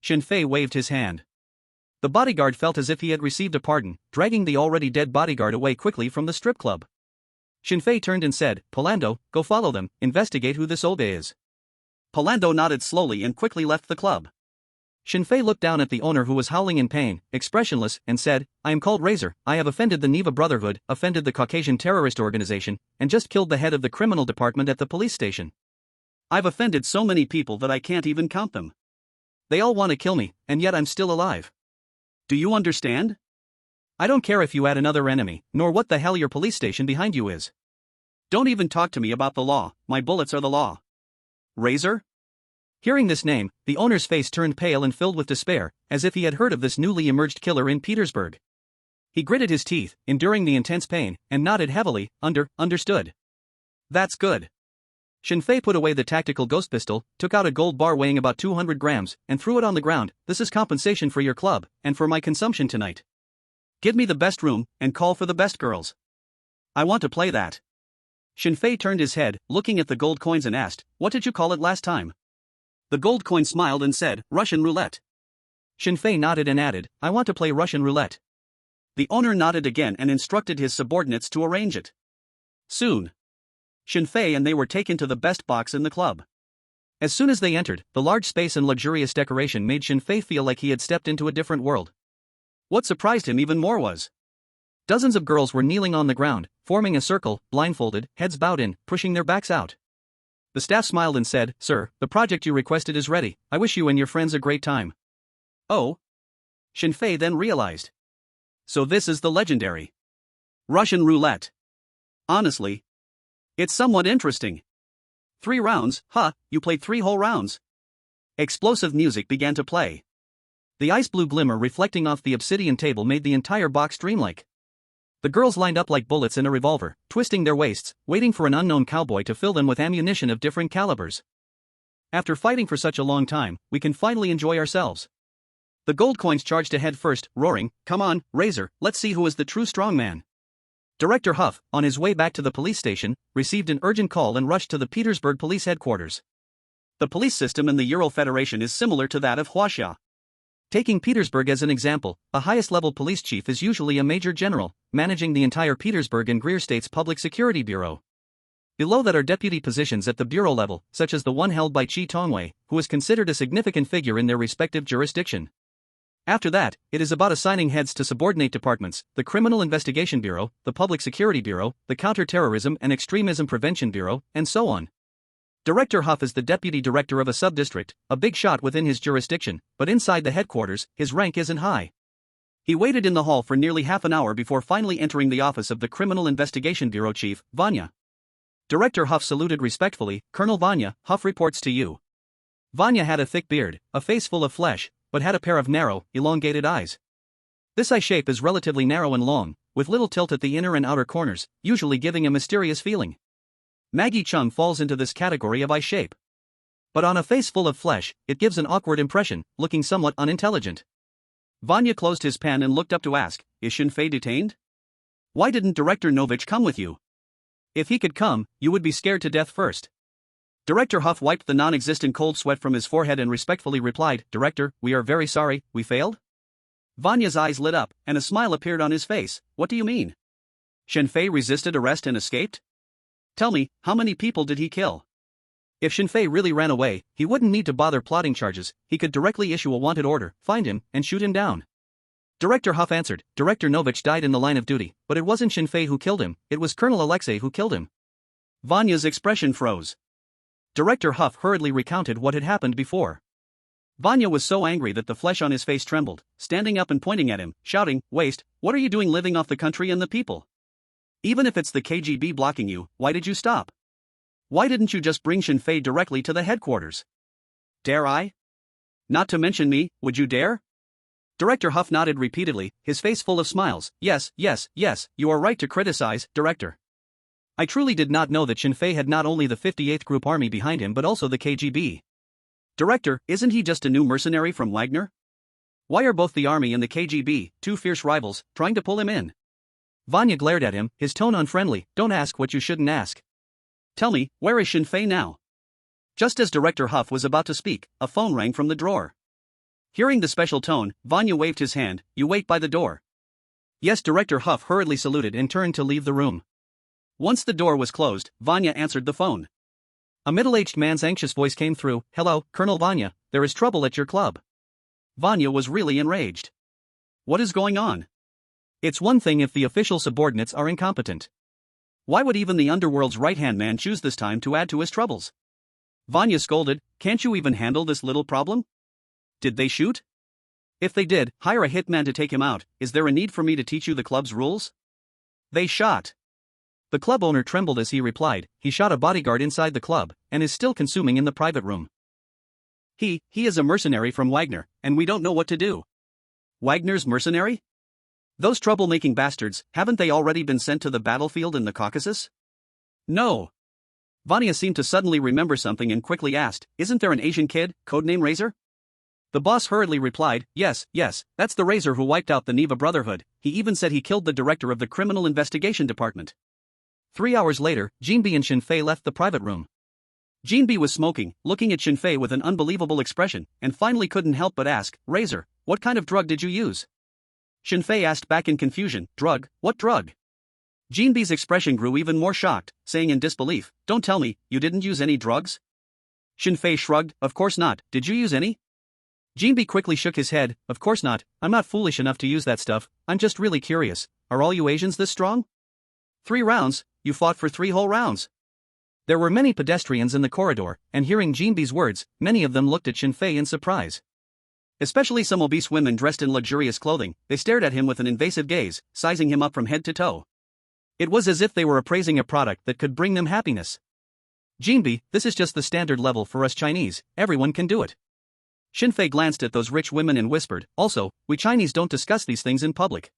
Speaker 1: Shinfei waved his hand. The bodyguard felt as if he had received a pardon, dragging the already dead bodyguard away quickly from the strip club. Shinfei turned and said, Polando, go follow them, investigate who this Olga is. Polando nodded slowly and quickly left the club. Shinfei looked down at the owner who was howling in pain, expressionless, and said, I am called Razor, I have offended the Neva Brotherhood, offended the Caucasian terrorist organization, and just killed the head of the criminal department at the police station. I've offended so many people that I can't even count them. They all want to kill me, and yet I'm still alive. Do you understand? I don't care if you add another enemy, nor what the hell your police station behind you is. Don't even talk to me about the law, my bullets are the law. Razor? Hearing this name, the owner's face turned pale and filled with despair, as if he had heard of this newly emerged killer in Petersburg. He gritted his teeth, enduring the intense pain, and nodded heavily. Understood. That's good. Shinfei put away the tactical ghost pistol, took out a gold bar weighing about 200 grams, and threw it on the ground. This is compensation for your club, and for my consumption tonight. Give me the best room, and call for the best girls. I want to play that. Shinfei turned his head, looking at the gold coins and asked, what did you call it last time? The gold coin smiled and said, Russian roulette. Shinfei nodded and added, I want to play Russian roulette. The owner nodded again and instructed his subordinates to arrange it. Soon, Shinfei and they were taken to the best box in the club. As soon as they entered, the large space and luxurious decoration made Shinfei feel like he had stepped into a different world. What surprised him even more was dozens of girls were kneeling on the ground, forming a circle, blindfolded, heads bowed in, pushing their backs out. The staff smiled and said, Sir, the project you requested is ready. I wish you and your friends a great time. Oh? Shinfei then realized. So this is the legendary Russian roulette. Honestly, it's somewhat interesting. 3 rounds, huh, you played 3 whole rounds. Explosive music began to play. The ice blue glimmer reflecting off the obsidian table made the entire box dreamlike. The girls lined up like bullets in a revolver, twisting their waists, waiting for an unknown cowboy to fill them with ammunition of different calibers. After fighting for such a long time, we can finally enjoy ourselves. The gold coins charged ahead first, roaring, Come on, Razor, let's see who is the true strongman. Director Huff, on his way back to the police station, received an urgent call and rushed to the Petersburg police headquarters. The police system in the Ural Federation is similar to that of Huaxia. Taking Petersburg as an example, a highest-level police chief is usually a major general, managing the entire Petersburg and Greer State's Public Security Bureau. Below that are deputy positions at the bureau level, such as the one held by Chi Tongwei, who is considered a significant figure in their respective jurisdiction. After that, it is about assigning heads to subordinate departments, the Criminal Investigation Bureau, the Public Security Bureau, the Counter-Terrorism and Extremism Prevention Bureau, and so on. Director Huff is the deputy director of a sub-district, a big shot within his jurisdiction, but inside the headquarters, his rank isn't high. He waited in the hall for nearly half an hour before finally entering the office of the Criminal Investigation Bureau Chief, Vanya. Director Huff saluted respectfully, Colonel Vanya, Huff reports to you. Vanya had a thick beard, a face full of flesh, but had a pair of narrow, elongated eyes. This eye shape is relatively narrow and long, with little tilt at the inner and outer corners, usually giving a mysterious feeling. Maggie Chung falls into this category of eye shape. But on a face full of flesh, it gives an awkward impression, looking somewhat unintelligent. Vanya closed his pen and looked up to ask, Is Shinfei detained? Why didn't Director Novich come with you? If he could come, you would be scared to death first. Director Huff wiped the non-existent cold sweat from his forehead and respectfully replied, Director, we are very sorry, we failed? Vanya's eyes lit up, and a smile appeared on his face. What do you mean? Shinfei resisted arrest and escaped? Tell me, how many people did he kill? If Shinfei really ran away, he wouldn't need to bother plotting charges, he could directly issue a wanted order, find him, and shoot him down. Director Huff answered, Director Novich died in the line of duty, but it wasn't Shinfei who killed him, it was Colonel Alexei who killed him. Vanya's expression froze. Director Huff hurriedly recounted what had happened before. Vanya was so angry that the flesh on his face trembled, standing up and pointing at him, shouting, Waste, what are you doing living off the country and the people? Even if it's the KGB blocking you, why did you stop? Why didn't you just bring Shinfei directly to the headquarters? Dare I? Not to mention me, would you dare? Director Huff nodded repeatedly, his face full of smiles. Yes, you are right to criticize, Director. I truly did not know that Shinfei had not only the 58th Group Army behind him but also the KGB. Director, isn't he just a new mercenary from Wagner? Why are both the army and the KGB, two fierce rivals, trying to pull him in? Vanya glared at him, his tone unfriendly. Don't ask what you shouldn't ask. Tell me, where is Shinfei now? Just as Director Huff was about to speak, a phone rang from the drawer. Hearing the special tone, Vanya waved his hand. You wait by the door. Yes, Director Huff hurriedly saluted and turned to leave the room. Once the door was closed, Vanya answered the phone. A middle-aged man's anxious voice came through. Hello, Colonel Vanya, there is trouble at your club. Vanya was really enraged. What is going on? It's one thing if the official subordinates are incompetent. Why would even the underworld's right-hand man choose this time to add to his troubles? Vanya scolded, Can't you even handle this little problem? Did they shoot? If they did, hire a hitman to take him out. Is there a need for me to teach you the club's rules? They shot. The club owner trembled as he replied, he shot a bodyguard inside the club, and is still consuming in the private room. He is a mercenary from Wagner, and we don't know what to do. Wagner's mercenary? Those troublemaking bastards, haven't they already been sent to the battlefield in the Caucasus? No. Vanya seemed to suddenly remember something and quickly asked, isn't there an Asian kid, codename Razor? The boss hurriedly replied, yes, that's the Razor who wiped out the Neva Brotherhood. He even said he killed the director of the Criminal Investigation Department. 3 hours later, Jinbi and Shinfei left the private room. Jinbi was smoking, looking at Shinfei with an unbelievable expression, and finally couldn't help but ask, Razor, what kind of drug did you use? Shinfei asked back in confusion, drug, what drug? Jinbi's expression grew even more shocked, saying in disbelief, don't tell me, you didn't use any drugs? Shinfei shrugged, of course not, did you use any? Jinbi quickly shook his head, of course not, I'm not foolish enough to use that stuff, I'm just really curious, are all you Asians this strong? 3 rounds, you fought for 3 whole rounds. There were many pedestrians in the corridor, and hearing Jinbi's words, many of them looked at Shinfei in surprise. Especially some obese women dressed in luxurious clothing, they stared at him with an invasive gaze, sizing him up from head to toe. It was as if they were appraising a product that could bring them happiness. Jinbi, this is just the standard level for us Chinese, everyone can do it. Shinfei glanced at those rich women and whispered, also, we Chinese don't discuss these things in public.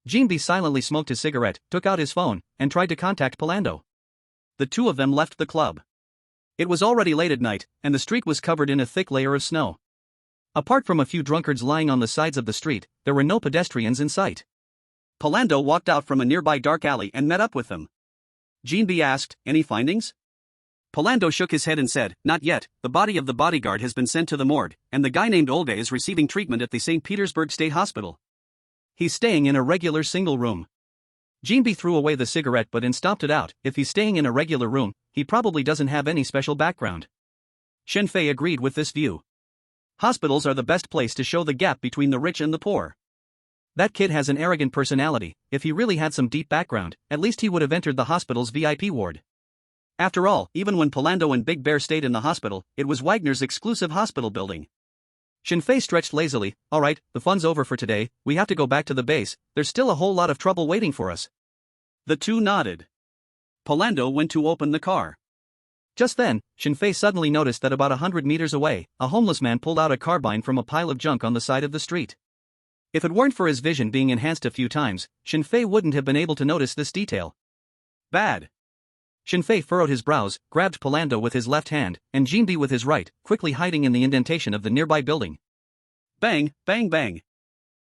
Speaker 1: Jinbi silently smoked his cigarette, took out his phone, and tried to contact Palando. The two of them left the club. It was already late at night, and the street was covered in a thick layer of snow. Apart from a few drunkards lying on the sides of the street, there were no pedestrians in sight. Palando walked out from a nearby dark alley and met up with them. Jinbi asked, any findings? Palando shook his head and said, not yet, the body of the bodyguard has been sent to the morgue, and the guy named Olga is receiving treatment at the St. Petersburg State Hospital. He's staying in a regular single room. Jinbi threw away the cigarette but then stomped it out, if he's staying in a regular room, he probably doesn't have any special background. Shinfei agreed with this view. Hospitals are the best place to show the gap between the rich and the poor. That kid has an arrogant personality, if he really had some deep background, at least he would have entered the hospital's VIP ward. After all, even when Palando and Big Bear stayed in the hospital, it was Wagner's exclusive hospital building. Shinfei stretched lazily, alright, the fun's over for today, we have to go back to the base, there's still a whole lot of trouble waiting for us. The two nodded. Palando went to open the car. Just then, Shinfei suddenly noticed that about 100 meters away, a homeless man pulled out a carbine from a pile of junk on the side of the street. If it weren't for his vision being enhanced a few times, Shinfei wouldn't have been able to notice this detail. Bad. Shinfei furrowed his brows, grabbed Palando with his left hand, and Jinbi with his right, quickly hiding in the indentation of the nearby building. Bang, bang, bang.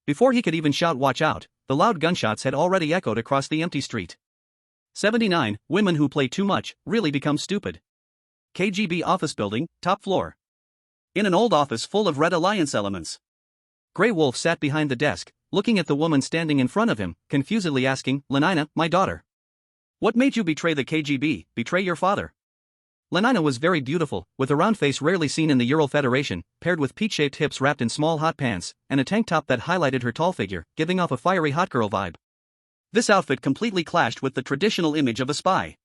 Speaker 1: Before he could even shout watch out, the loud gunshots had already echoed across the empty street. 79, women who play too much, really become stupid. KGB office building, top floor. In an old office full of Red Alliance elements. Grey Wolf sat behind the desk, looking at the woman standing in front of him, confusedly asking, Lenina, my daughter. What made you betray the KGB, betray your father? Lenina was very beautiful, with a round face rarely seen in the Ural Federation, paired with peach-shaped hips wrapped in small hot pants, and a tank top that highlighted her tall figure, giving off a fiery hot girl vibe. This outfit completely clashed with the traditional image of a spy.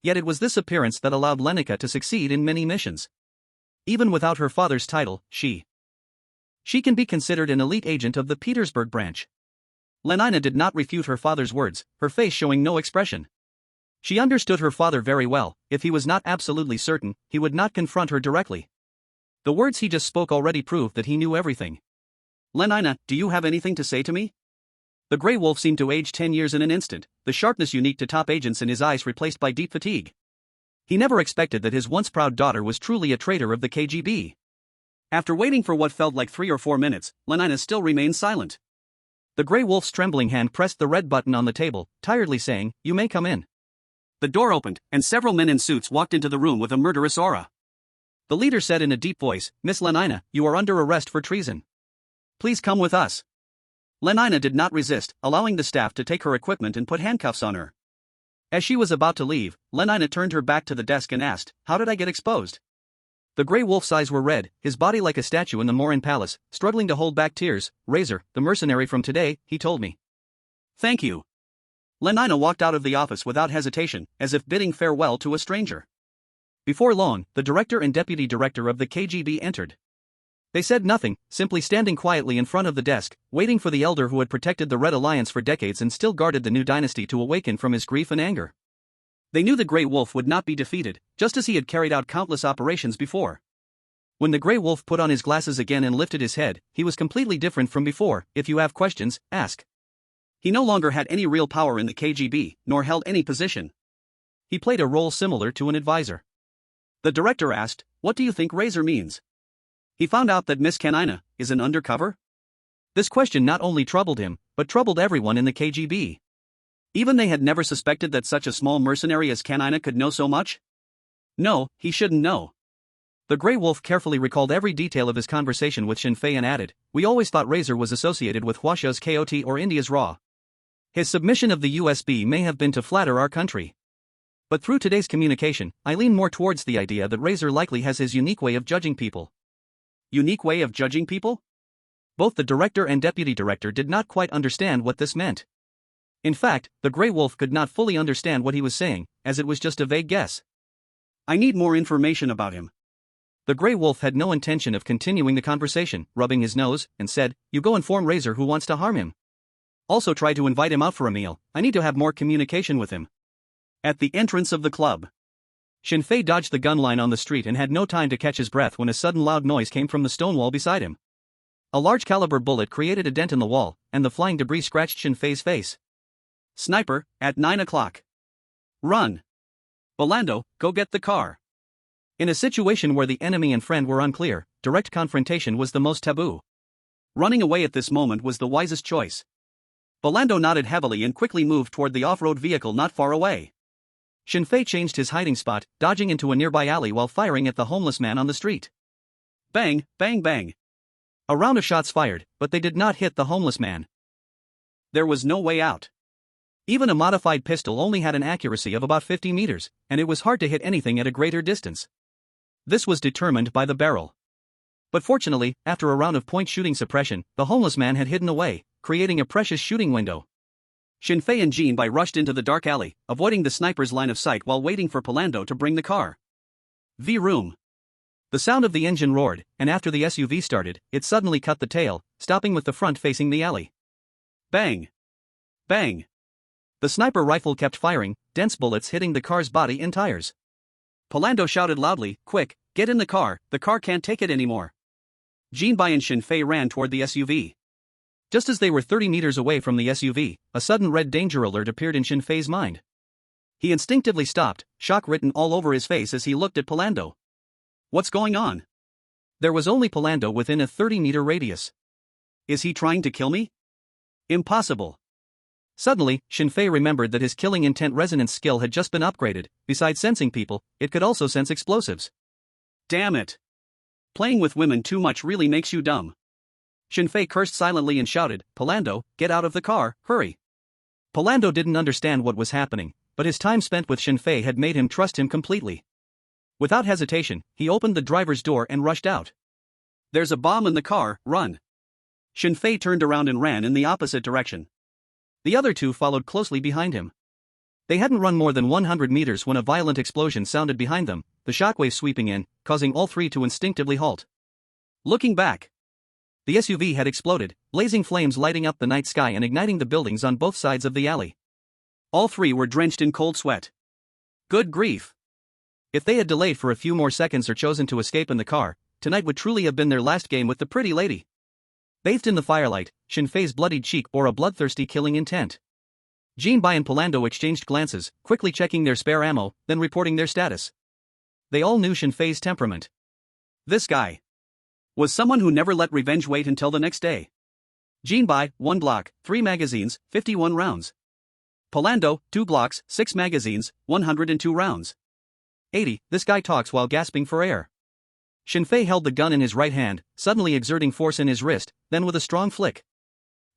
Speaker 1: Yet it was this appearance that allowed Lenica to succeed in many missions. Even without her father's title, she can be considered an elite agent of the Petersburg branch. Lenina did not refute her father's words, her face showing no expression. She understood her father very well, if he was not absolutely certain, he would not confront her directly. The words he just spoke already proved that he knew everything. Lenina, do you have anything to say to me? The Grey Wolf seemed to age 10 years in an instant, the sharpness unique to top agents in his eyes replaced by deep fatigue. He never expected that his once proud daughter was truly a traitor of the KGB. After waiting for what felt like 3 or 4 minutes, Lenina still remained silent. The Grey Wolf's trembling hand pressed the red button on the table, tiredly saying, you may come in. The door opened, and several men in suits walked into the room with a murderous aura. The leader said in a deep voice, Miss Lenina, you are under arrest for treason. Please come with us. Lenina did not resist, allowing the staff to take her equipment and put handcuffs on her. As she was about to leave, Lenina turned her back to the desk and asked, how did I get exposed? The Grey Wolf's eyes were red, his body like a statue in the Morin Palace, struggling to hold back tears. Razor, the mercenary from today, he told me. Thank you. Lenina walked out of the office without hesitation, as if bidding farewell to a stranger. Before long, the director and deputy director of the KGB entered. They said nothing, simply standing quietly in front of the desk, waiting for the elder who had protected the Red Alliance for decades and still guarded the new dynasty to awaken from his grief and anger. They knew the Grey Wolf would not be defeated, just as he had carried out countless operations before. When the Grey Wolf put on his glasses again and lifted his head, he was completely different from before. If you have questions, ask. He no longer had any real power in the KGB, nor held any position. He played a role similar to an advisor. The director asked, "What do you think razor means?" He found out that Miss Kanina is an undercover? This question not only troubled him, but troubled everyone in the KGB. Even they had never suspected that such a small mercenary as Kanina could know so much? No, he shouldn't know. The Grey Wolf carefully recalled every detail of his conversation with Shinfei and added, "We always thought razor was associated with Huasha's KOT or India's Raw. His submission of the USB may have been to flatter our country. But through today's communication, I lean more towards the idea that razor likely has his unique way of judging people." Unique way of judging people? Both the director and deputy director did not quite understand what this meant. In fact, the Grey Wolf could not fully understand what he was saying, as it was just a vague guess. "I need more information about him." The Grey Wolf had no intention of continuing the conversation, rubbing his nose, and said, "You go inform Razor who wants to harm him. Also try to invite him out for a meal. I need to have more communication with him." At the entrance of the club, Shinfei dodged the gun line on the street and had no time to catch his breath when a sudden loud noise came from the stone wall beside him. A large caliber bullet created a dent in the wall, and the flying debris scratched Shinfei's face. "Sniper, at 9 o'clock. Run. Belando, go get the car." In a situation where the enemy and friend were unclear, direct confrontation was the most taboo. Running away at this moment was the wisest choice. Belando nodded heavily and quickly moved toward the off-road vehicle not far away. Shinfei changed his hiding spot, dodging into a nearby alley while firing at the homeless man on the street. Bang, bang, bang. A round of shots fired, but they did not hit the homeless man. There was no way out. Even a modified pistol only had an accuracy of about 50 meters, and it was hard to hit anything at a greater distance. This was determined by the barrel. But fortunately, after a round of point shooting suppression, the homeless man had hidden away, creating a precious shooting window. Shinfei and Jinbai rushed into the dark alley, avoiding the sniper's line of sight while waiting for Belando to bring the car. V-room. The sound of the engine roared, and after the SUV started, it suddenly cut the tail, stopping with the front facing the alley. Bang! Bang! The sniper rifle kept firing, dense bullets hitting the car's body and tires. Belando shouted loudly, "Quick, get in the car can't take it anymore." Jinbai and Shinfei ran toward the SUV. Just as they were 30 meters away from the SUV, a sudden red danger alert appeared in Shinfei's mind. He instinctively stopped, shock written all over his face as he looked at Belando. What's going on? There was only Belando within a 30-meter radius. Is he trying to kill me? Impossible. Suddenly, Shinfei remembered that his killing intent resonance skill had just been upgraded. Besides sensing people, it could also sense explosives. Damn it. Playing with women too much really makes you dumb. Shinfei cursed silently and shouted, "Belando, get out of the car, hurry." Belando didn't understand what was happening, but his time spent with Shinfei had made him trust him completely. Without hesitation, he opened the driver's door and rushed out. "There's a bomb in the car, run." Shinfei turned around and ran in the opposite direction. The other two followed closely behind him. They hadn't run more than 100 meters when a violent explosion sounded behind them, the shockwave sweeping in, causing all three to instinctively halt. Looking back, the SUV had exploded, blazing flames lighting up the night sky and igniting the buildings on both sides of the alley. All three were drenched in cold sweat. Good grief. If they had delayed for a few more seconds or chosen to escape in the car, tonight would truly have been their last game with the pretty lady. Bathed in the firelight, Shinfei's bloodied cheek bore a bloodthirsty killing intent. Jinbai and Belando exchanged glances, quickly checking their spare ammo, then reporting their status. They all knew Shinfei's temperament. This guy was someone who never let revenge wait until the next day. Jinbai, 1 block, 3 magazines, 51 rounds. Belando, 2 blocks, 6 magazines, 102 rounds. 80, this guy talks while gasping for air. Shinfei held the gun in his right hand, suddenly exerting force in his wrist, then with a strong flick.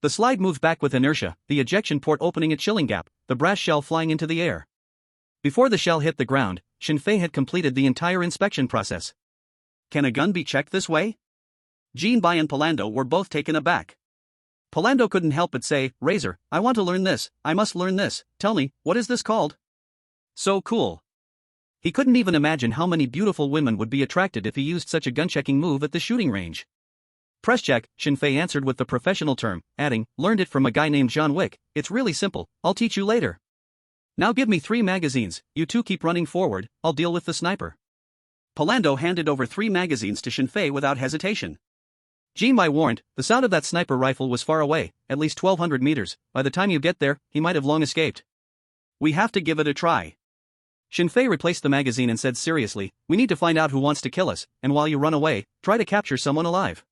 Speaker 1: The slide moved back with inertia, the ejection port opening a chilling gap, the brass shell flying into the air. Before the shell hit the ground, Shinfei had completed the entire inspection process. Can a gun be checked this way? Jinbai and Belando were both taken aback. Belando couldn't help but say, "Razor, I want to learn this, I must learn this, tell me, what is this called?" So cool. He couldn't even imagine how many beautiful women would be attracted if he used such a gun-checking move at the shooting range. Press check, Shinfei answered with the professional term, adding, learned it from a guy named John Wick, it's really simple, I'll teach you later. Now give me 3 magazines, you two keep running forward, I'll deal with the sniper. Palando handed over 3 magazines to Shinfei without hesitation. Jinbai warned, the sound of that sniper rifle was far away, at least 1200 meters, by the time you get there, he might have long escaped. We have to give it a try. Shinfei replaced the magazine and said seriously, we need to find out who wants to kill us, and while you run away, try to capture someone alive.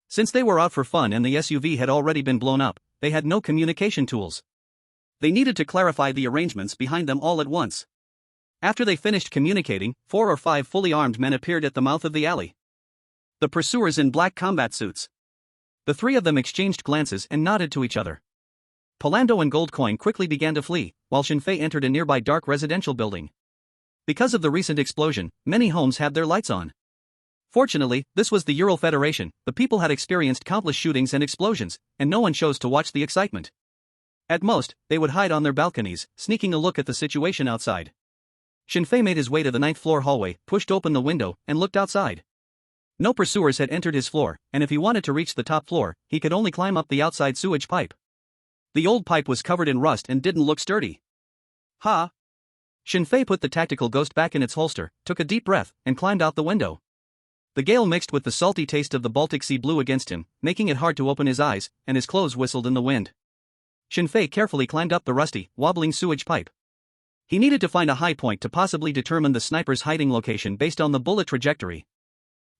Speaker 1: Since they were out for fun and the SUV had already been blown up, they had no communication tools. They needed to clarify the arrangements behind them all at once. After they finished communicating, 4 or 5 fully armed men appeared at the mouth of the alley. The pursuers in black combat suits. The 3 of them exchanged glances and nodded to each other. Palando and Goldcoin quickly began to flee, while Shinfei entered a nearby dark residential building. Because of the recent explosion, many homes had their lights on. Fortunately, this was the Ural Federation, the people had experienced countless shootings and explosions, and no one chose to watch the excitement. At most, they would hide on their balconies, sneaking a look at the situation outside. Shinfei made his way to the 9th floor hallway, pushed open the window, and looked outside. No pursuers had entered his floor, and if he wanted to reach the top floor, he could only climb up the outside sewage pipe. The old pipe was covered in rust and didn't look sturdy. Ha! Shinfei put the tactical ghost back in its holster, took a deep breath, and climbed out the window. The gale mixed with the salty taste of the Baltic Sea blew against him, making it hard to open his eyes, and his clothes whistled in the wind. Shinfei carefully climbed up the rusty, wobbling sewage pipe. He needed to find a high point to possibly determine the sniper's hiding location based on the bullet trajectory.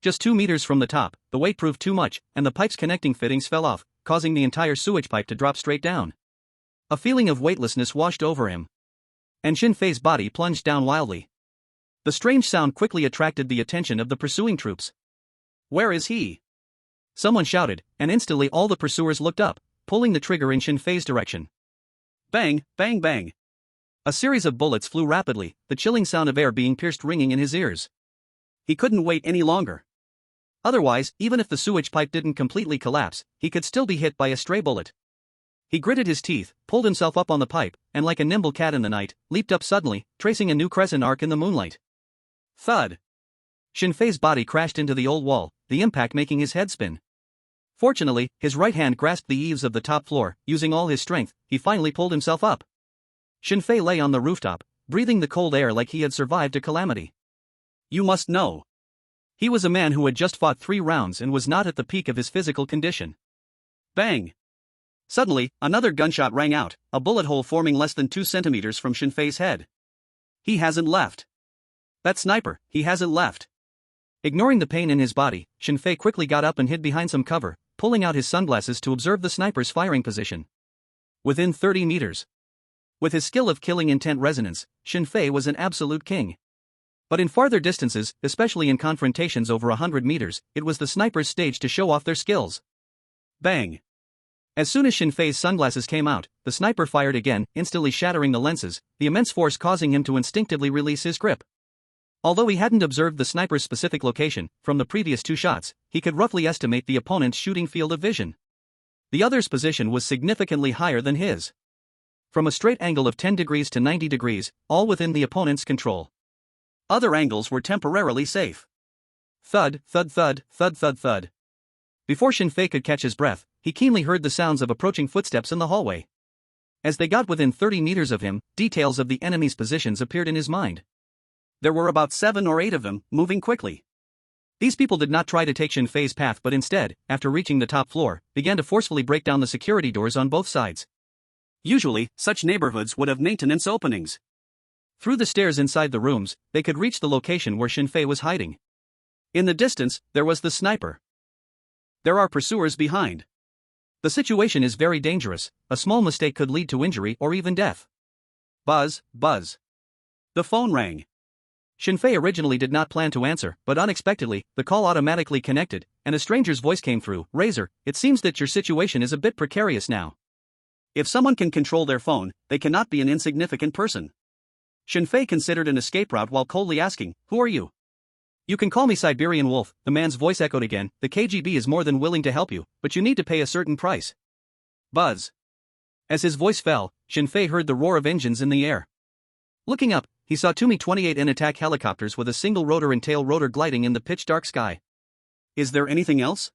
Speaker 1: Just 2 meters from the top, the weight proved too much, and the pipe's connecting fittings fell off, causing the entire sewage pipe to drop straight down. A feeling of weightlessness washed over him. And Shinfei's body plunged down wildly. The strange sound quickly attracted the attention of the pursuing troops. Where is he? Someone shouted, and instantly all the pursuers looked up, pulling the trigger in Shinfei's direction. Bang, bang, bang. A series of bullets flew rapidly, the chilling sound of air being pierced ringing in his ears. He couldn't wait any longer. Otherwise, even if the sewage pipe didn't completely collapse, he could still be hit by a stray bullet. He gritted his teeth, pulled himself up on the pipe, and like a nimble cat in the night, leaped up suddenly, tracing a new crescent arc in the moonlight. Thud! Shinfei's body crashed into the old wall, the impact making his head spin. Fortunately, his right hand grasped the eaves of the top floor, using all his strength, he finally pulled himself up. Shinfei lay on the rooftop, breathing the cold air like he had survived a calamity. You must know. He was a man who had just fought 3 rounds and was not at the peak of his physical condition. Bang! Suddenly, another gunshot rang out, a bullet hole forming less than 2 centimeters from Shinfei's head. He hasn't left. That sniper, he hasn't left. Ignoring the pain in his body, Shinfei quickly got up and hid behind some cover, pulling out his sunglasses to observe the sniper's firing position. Within 30 meters. With his skill of killing intent resonance, Shinfei was an absolute king. But in farther distances, especially in confrontations over 100 meters, it was the sniper's stage to show off their skills. Bang! As soon as Shinfei's sunglasses came out, the sniper fired again, instantly shattering the lenses, the immense force causing him to instinctively release his grip. Although he hadn't observed the sniper's specific location, from the previous 2 shots, he could roughly estimate the opponent's shooting field of vision. The other's position was significantly higher than his. From a straight angle of 10 degrees to 90 degrees, all within the opponent's control. Other angles were temporarily safe. Thud, thud, thud, thud, thud, thud. Before Shinfei could catch his breath, he keenly heard the sounds of approaching footsteps in the hallway. As they got within 30 meters of him, details of the enemy's positions appeared in his mind. There were about 7 or 8 of them, moving quickly. These people did not try to take Shinfei's path but instead, after reaching the top floor, began to forcefully break down the security doors on both sides. Usually, such neighborhoods would have maintenance openings. Through the stairs inside the rooms, they could reach the location where Shinfei was hiding. In the distance, there was the sniper. There are pursuers behind. The situation is very dangerous, a small mistake could lead to injury or even death. Buzz, buzz. The phone rang. Shinfei originally did not plan to answer, but unexpectedly, the call automatically connected, and a stranger's voice came through. Razor, it seems that your situation is a bit precarious now. If someone can control their phone, they cannot be an insignificant person. Shinfei considered an escape route while coldly asking, who are you? You can call me Siberian Wolf, the man's voice echoed again. The KGB is more than willing to help you, but you need to pay a certain price. Buzz. As his voice fell, Shinfei heard the roar of engines in the air. Looking up, he saw 2 Mi-28N attack helicopters with a single rotor and tail rotor gliding in the pitch-dark sky. Is there anything else?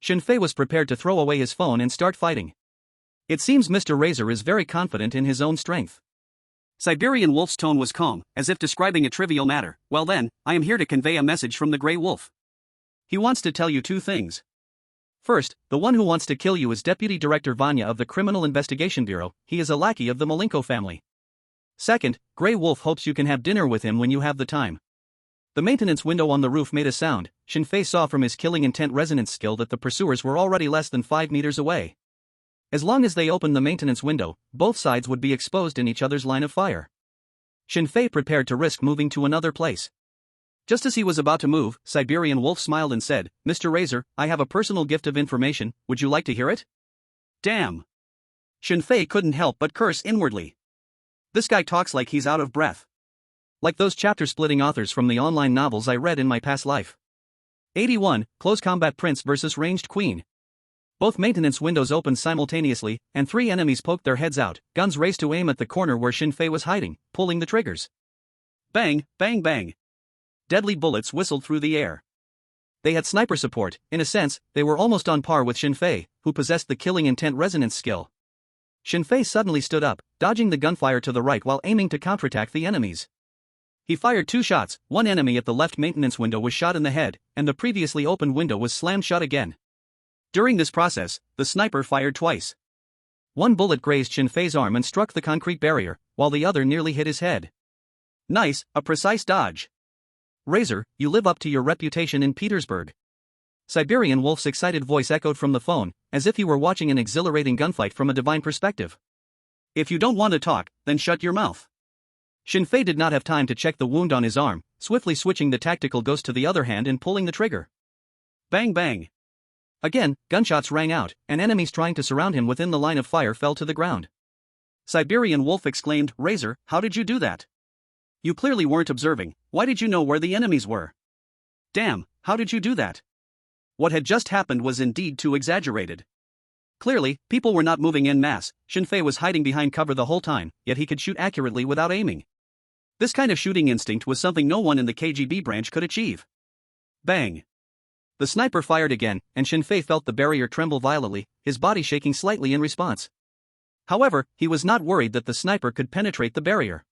Speaker 1: Shinfei was prepared to throw away his phone and start fighting. It seems Mr. Razor is very confident in his own strength. Siberian Wolf's tone was calm, as if describing a trivial matter. Well then, I am here to convey a message from the Grey Wolf. He wants to tell you two things. First, the one who wants to kill you is Deputy Director Vanya of the Criminal Investigation Bureau. He is a lackey of the Malenko family. Second, Grey Wolf hopes you can have dinner with him when you have the time. The maintenance window on the roof made a sound. Shinfei saw from his killing intent resonance skill that the pursuers were already less than 5 meters away. As long as they opened the maintenance window, both sides would be exposed in each other's line of fire. Shinfei prepared to risk moving to another place. Just as he was about to move, Siberian Wolf smiled and said, Mr. Razor, I have a personal gift of information, would you like to hear it? Damn. Shinfei couldn't help but curse inwardly. This guy talks like he's out of breath. Like those chapter-splitting authors from the online novels I read in my past life. 81, Close Combat Prince vs. Ranged Queen. Both maintenance windows opened simultaneously, and 3 enemies poked their heads out. Guns raced to aim at the corner where Shinfei was hiding, pulling the triggers. Bang, bang, bang. Deadly bullets whistled through the air. They had sniper support. In a sense, they were almost on par with Shinfei, who possessed the killing intent resonance skill. Shinfei suddenly stood up, dodging the gunfire to the right while aiming to counterattack the enemies. He fired 2 shots. One enemy at the left maintenance window was shot in the head, and the previously opened window was slammed shut again. During this process, the sniper fired twice. One bullet grazed Shinfei's arm and struck the concrete barrier, while the other nearly hit his head. Nice, a precise dodge. Razor, you live up to your reputation in Petersburg. Siberian Wolf's excited voice echoed from the phone, as if he were watching an exhilarating gunfight from a divine perspective. If you don't want to talk, then shut your mouth. Shinfei did not have time to check the wound on his arm, swiftly switching the tactical ghost to the other hand and pulling the trigger. Bang bang. Again, gunshots rang out, and enemies trying to surround him within the line of fire fell to the ground. Siberian Wolf exclaimed, Razor, how did you do that? You clearly weren't observing. Why did you know where the enemies were? Damn, how did you do that? What had just happened was indeed too exaggerated. Clearly, people were not moving en masse. Shinfei was hiding behind cover the whole time, yet he could shoot accurately without aiming. This kind of shooting instinct was something no one in the KGB branch could achieve. Bang. The sniper fired again, and Shinfei felt the barrier tremble violently, his body shaking slightly in response. However, he was not worried that the sniper could penetrate the barrier.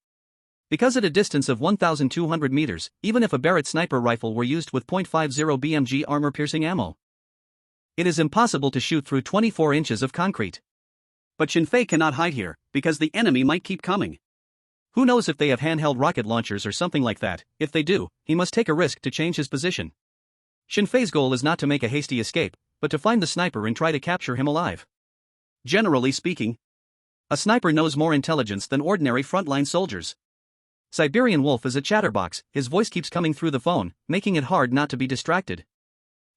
Speaker 1: Because at a distance of 1,200 meters, even if a Barrett sniper rifle were used with .50 BMG armor-piercing ammo, it is impossible to shoot through 24 inches of concrete. But Shinfei cannot hide here, because the enemy might keep coming. Who knows if they have handheld rocket launchers or something like that? If they do, he must take a risk to change his position. Shinfei's goal is not to make a hasty escape, but to find the sniper and try to capture him alive. Generally speaking, a sniper knows more intelligence than ordinary frontline soldiers. Siberian Wolf is a chatterbox, his voice keeps coming through the phone, making it hard not to be distracted.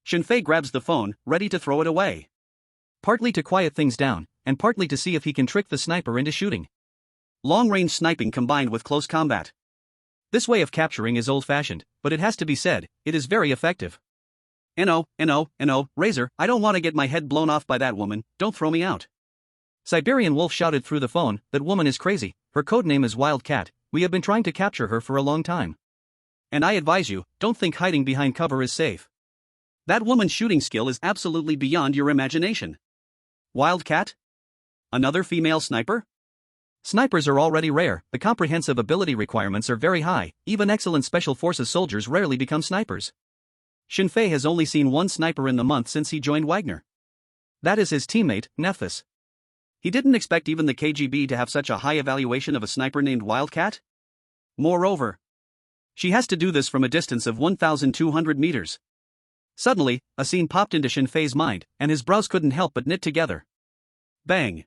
Speaker 1: Shinfei grabs the phone, ready to throw it away. Partly to quiet things down, and partly to see if he can trick the sniper into shooting. Long-range sniping combined with close combat. This way of capturing is old-fashioned, but it has to be said, it is very effective. No, Razor, I don't want to get my head blown off by that woman, don't throw me out. Siberian Wolf shouted through the phone, that woman is crazy, her codename is Wildcat, we have been trying to capture her for a long time. And I advise you, don't think hiding behind cover is safe. That woman's shooting skill is absolutely beyond your imagination. Wildcat? Another female sniper? Snipers are already rare, the comprehensive ability requirements are very high, even excellent special forces soldiers rarely become snipers. Shinfei has only seen one sniper in the month since he joined Wagner. That is his teammate, Nephthys. He didn't expect even the KGB to have such a high evaluation of a sniper named Wildcat. Moreover, she has to do this from a distance of 1,200 meters. Suddenly, a scene popped into Shinfei's mind, and his brows couldn't help but knit together. Bang!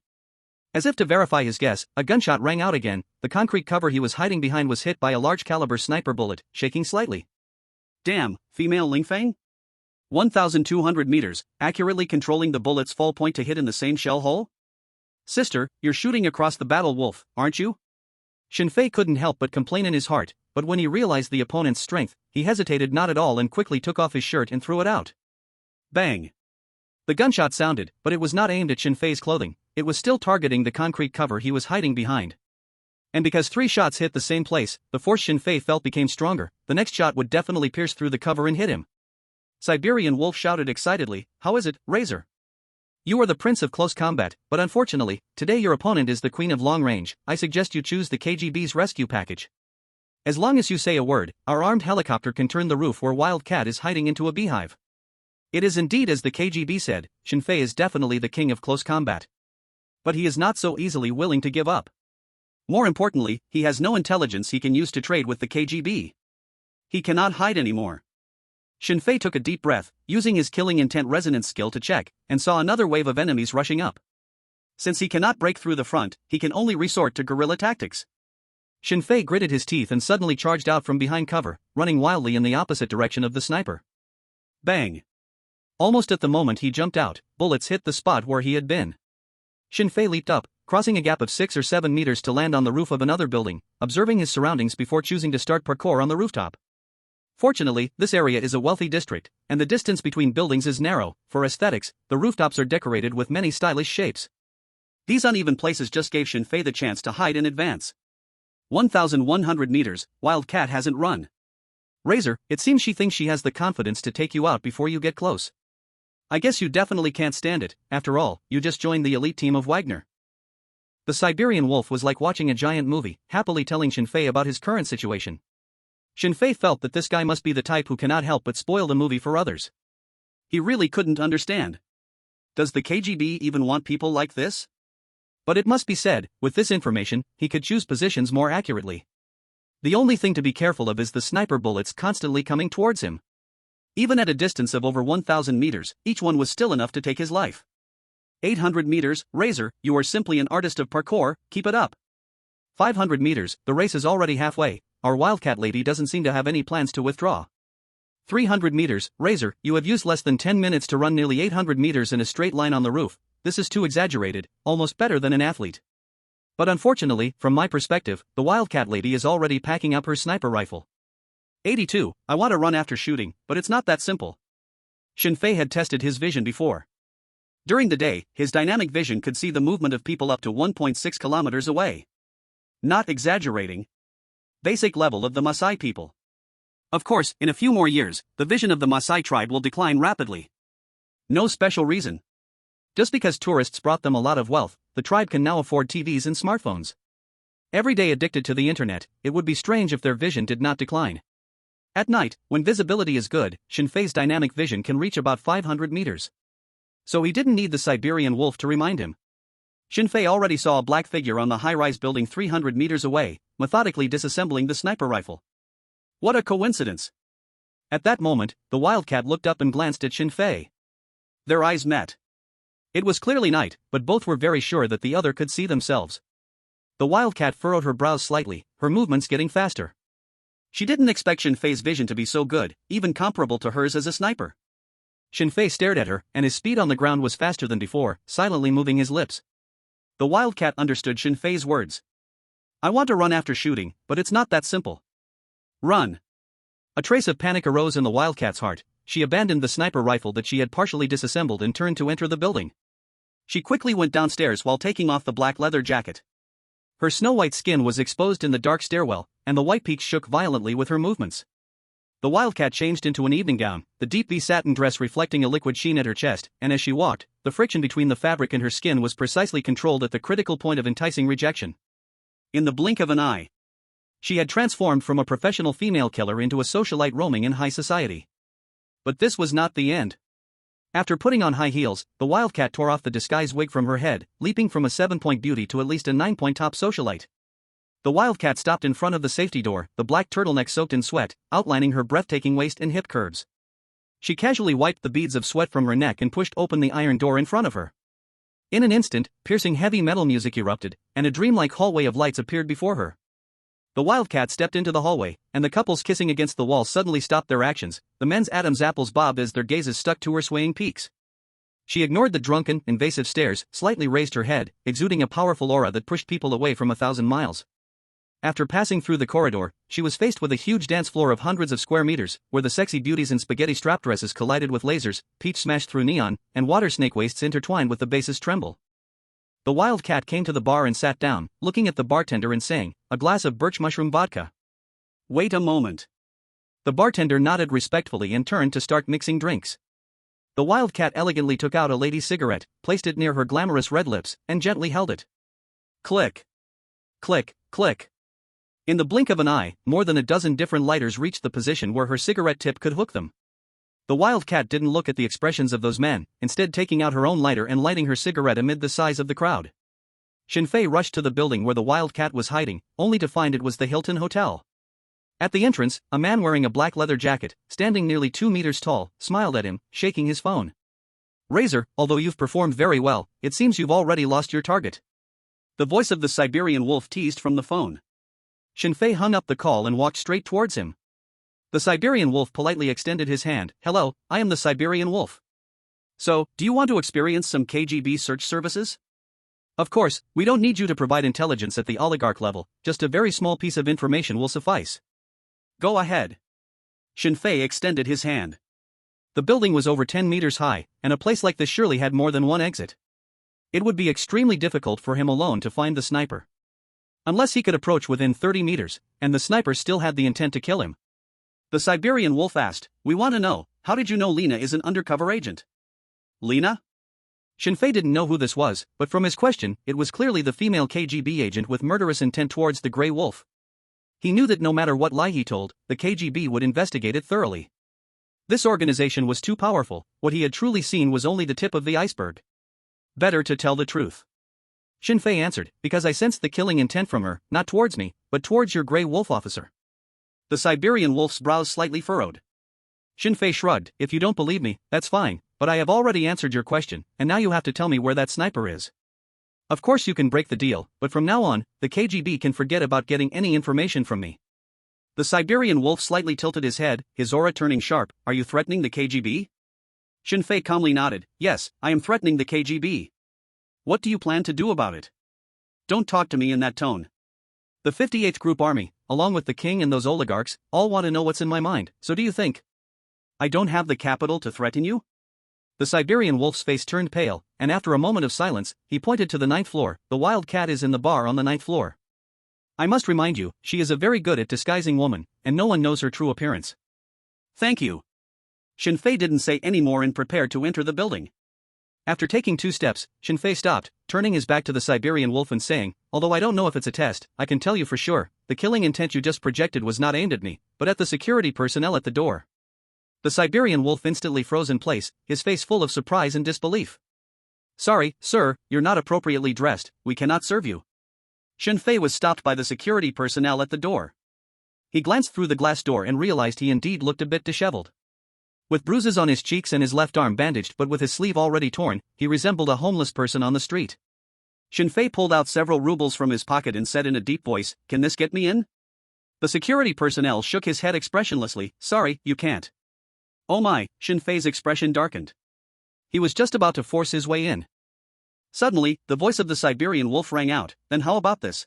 Speaker 1: As if to verify his guess, a gunshot rang out again. The concrete cover he was hiding behind was hit by a large-caliber sniper bullet, shaking slightly. Damn, female Lingfang? 1,200 meters, accurately controlling the bullet's fall point to hit in the same shell hole? Sister, you're shooting across the battle, Wolf, aren't you? Shinfei couldn't help but complain in his heart, but when he realized the opponent's strength, he hesitated not at all and quickly took off his shirt and threw it out. Bang! The gunshot sounded, but it was not aimed at Shinfei's clothing, it was still targeting the concrete cover he was hiding behind. And because 3 shots hit the same place, the force Shinfei felt became stronger, the next shot would definitely pierce through the cover and hit him. Siberian Wolf shouted excitedly, "How is it, Razor? You are the prince of close combat, but unfortunately, today your opponent is the queen of long range. I suggest you choose the KGB's rescue package. As long as you say a word, our armed helicopter can turn the roof where Wildcat is hiding into a beehive." It is indeed as the KGB said, Shinfei is definitely the king of close combat. But he is not so easily willing to give up. More importantly, he has no intelligence he can use to trade with the KGB. He cannot hide anymore. Shinfei took a deep breath, using his killing intent resonance skill to check, and saw another wave of enemies rushing up. Since he cannot break through the front, he can only resort to guerrilla tactics. Shinfei gritted his teeth and suddenly charged out from behind cover, running wildly in the opposite direction of the sniper. Bang! Almost at the moment he jumped out, bullets hit the spot where he had been. Shinfei leaped up, crossing a gap of 6 or 7 meters to land on the roof of another building, observing his surroundings before choosing to start parkour on the rooftop. Fortunately, this area is a wealthy district, and the distance between buildings is narrow. For aesthetics, the rooftops are decorated with many stylish shapes. These uneven places just gave Shinfei the chance to hide in advance. 1,100 meters, Wildcat hasn't run. Razor, it seems she thinks she has the confidence to take you out before you get close. I guess you definitely can't stand it. After all, you just joined the elite team of Wagner. The Siberian Wolf was like watching a giant movie, happily telling Shinfei about his current situation. Shinfei felt that this guy must be the type who cannot help but spoil the movie for others. He really couldn't understand. Does the KGB even want people like this? But it must be said, with this information, he could choose positions more accurately. The only thing to be careful of is the sniper bullets constantly coming towards him. Even at a distance of over 1,000 meters, each one was still enough to take his life. 800 meters, Razor, you are simply an artist of parkour, keep it up. 500 meters, the race is already halfway. Our Wildcat lady doesn't seem to have any plans to withdraw. 300 meters, Razor, you have used less than 10 minutes to run nearly 800 meters in a straight line on the roof. This is too exaggerated, almost better than an athlete. But unfortunately, from my perspective, the Wildcat lady is already packing up her sniper rifle. 82, I want to run after shooting, but it's not that simple. Shinfei had tested his vision before. During the day, his dynamic vision could see the movement of people up to 1.6 kilometers away. Not exaggerating. Basic level of the Maasai people. Of course, in a few more years, the vision of the Maasai tribe will decline rapidly. No special reason. Just because tourists brought them a lot of wealth, the tribe can now afford TVs and smartphones. Every day addicted to the internet, it would be strange if their vision did not decline. At night, when visibility is good, Shinfei's dynamic vision can reach about 500 meters. So he didn't need the Siberian Wolf to remind him. Shinfei already saw a black figure on the high-rise building 300 meters away, methodically disassembling the sniper rifle. What a coincidence! At that moment, the Wildcat looked up and glanced at Shinfei. Their eyes met. It was clearly night, but both were very sure that the other could see themselves. The Wildcat furrowed her brows slightly, her movements getting faster. She didn't expect Shinfei's vision to be so good, even comparable to hers as a sniper. Shinfei stared at her, and his speed on the ground was faster than before, silently moving his lips. The Wildcat understood Shinfei's words. I want to run after shooting, but it's not that simple. Run. A trace of panic arose in the Wildcat's heart. She abandoned the sniper rifle that she had partially disassembled and turned to enter the building. She quickly went downstairs while taking off the black leather jacket. Her snow-white skin was exposed in the dark stairwell, and the white peaks shook violently with her movements. The Wildcat changed into an evening gown, the deep V satin dress reflecting a liquid sheen at her chest, and as she walked, the friction between the fabric and her skin was precisely controlled at the critical point of enticing rejection. In the blink of an eye, she had transformed from a professional female killer into a socialite roaming in high society. But this was not the end. After putting on high heels, the Wildcat tore off the disguise wig from her head, leaping from a 7-point beauty to at least a 9-point top socialite. The Wildcat stopped in front of the safety door, the black turtleneck soaked in sweat, outlining her breathtaking waist and hip curves. She casually wiped the beads of sweat from her neck and pushed open the iron door in front of her. In an instant, piercing heavy metal music erupted, and a dreamlike hallway of lights appeared before her. The Wildcat stepped into the hallway, and the couples kissing against the wall suddenly stopped their actions. The men's Adam's apples bobbed as their gazes stuck to her swaying peaks. She ignored the drunken, invasive stares, slightly raised her head, exuding a powerful aura that pushed people away from 1,000 miles. After passing through the corridor, she was faced with a huge dance floor of hundreds of square meters, where the sexy beauties in spaghetti strap dresses collided with lasers, peach smashed through neon, and water snake waists intertwined with the bass's tremble. The Wildcat came to the bar and sat down, looking at the bartender and saying, "A glass of birch mushroom vodka." Wait a moment. The bartender nodded respectfully and turned to start mixing drinks. The wildcat elegantly took out a lady's cigarette, placed it near her glamorous red lips, and gently held it. Click. Click, click. In the blink of an eye, more than a dozen different lighters reached the position where her cigarette tip could hook them. The wildcat didn't look at the expressions of those men, instead taking out her own lighter and lighting her cigarette amid the sighs of the crowd. Shinfei rushed to the building where the wildcat was hiding, only to find it was the Hilton Hotel. At the entrance, a man wearing a black leather jacket, standing nearly 2 meters tall, smiled at him, shaking his phone. Razor, although you've performed very well, it seems you've already lost your target. The voice of the Siberian wolf teased from the phone. Shinfei hung up the call and walked straight towards him. The Siberian wolf politely extended his hand. Hello, I am the Siberian wolf. So, do you want to experience some KGB search services? Of course, we don't need you to provide intelligence at the oligarch level, just a very small piece of information will suffice. Go ahead. Shinfei extended his hand. The building was over 10 meters high, and a place like this surely had more than one exit. It would be extremely difficult for him alone to find the sniper. Unless he could approach within 30 meters, and the sniper still had the intent to kill him. The Siberian wolf asked, we want to know, how did you know Lena is an undercover agent? Lena? Shinfei didn't know who this was, but from his question, it was clearly the female KGB agent with murderous intent towards the Grey Wolf. He knew that no matter what lie he told, the KGB would investigate it thoroughly. This organization was too powerful, what he had truly seen was only the tip of the iceberg. Better to tell the truth. Shinfei answered, because I sensed the killing intent from her, not towards me, but towards your Grey Wolf officer. The Siberian wolf's brows slightly furrowed. Shinfei shrugged, if you don't believe me, that's fine, but I have already answered your question, and now you have to tell me where that sniper is. Of course you can break the deal, but from now on, the KGB can forget about getting any information from me. The Siberian wolf slightly tilted his head, his aura turning sharp. Are you threatening the KGB? Shinfei calmly nodded, yes, I am threatening the KGB. What do you plan to do about it? Don't talk to me in that tone. The 58th Group Army, along with the king and those oligarchs, all want to know what's in my mind, so do you think I don't have the capital to threaten you? The Siberian wolf's face turned pale, and after a moment of silence, he pointed to the 9th floor. The wild cat is in the bar on the 9th floor. I must remind you, she is a very good at disguising woman, and no one knows her true appearance. Thank you. Shinfei didn't say any more and prepared to enter the building. After taking 2 steps, Shinfei stopped, turning his back to the Siberian wolf and saying, although I don't know if it's a test, I can tell you for sure, the killing intent you just projected was not aimed at me, but at the security personnel at the door. The Siberian wolf instantly froze in place, his face full of surprise and disbelief. Sorry, sir, you're not appropriately dressed, we cannot serve you. Shinfei was stopped by the security personnel at the door. He glanced through the glass door and realized he indeed looked a bit disheveled. With bruises on his cheeks and his left arm bandaged but with his sleeve already torn, he resembled a homeless person on the street. Shinfei pulled out several rubles from his pocket and said in a deep voice, can this get me in? The security personnel shook his head expressionlessly, sorry, you can't. Oh my, Shinfei's expression darkened. He was just about to force his way in. Suddenly, the voice of the Siberian wolf rang out, then how about this?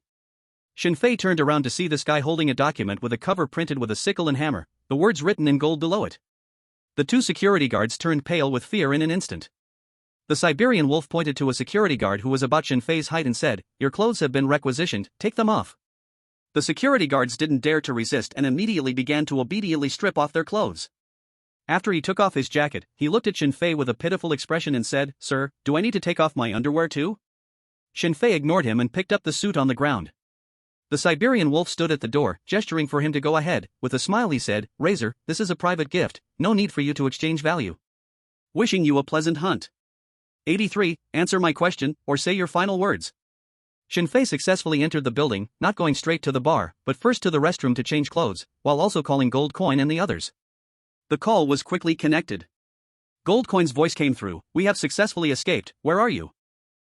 Speaker 1: Shinfei turned around to see this guy holding a document with a cover printed with a sickle and hammer, the words written in gold below it. The 2 security guards turned pale with fear in an instant. The Siberian wolf pointed to a security guard who was about Shinfei's height and said, your clothes have been requisitioned, take them off. The security guards didn't dare to resist and immediately began to obediently strip off their clothes. After he took off his jacket, he looked at Shinfei with a pitiful expression and said, sir, do I need to take off my underwear too? Shinfei ignored him and picked up the suit on the ground. The Siberian wolf stood at the door, gesturing for him to go ahead. With a smile he said, Razor, this is a private gift, no need for you to exchange value. Wishing you a pleasant hunt. 83, answer my question, or say your final words. Shinfei successfully entered the building, not going straight to the bar, but first to the restroom to change clothes, while also calling Gold Coin and the others. The call was quickly connected. Gold Coin's voice came through, we have successfully escaped, where are you?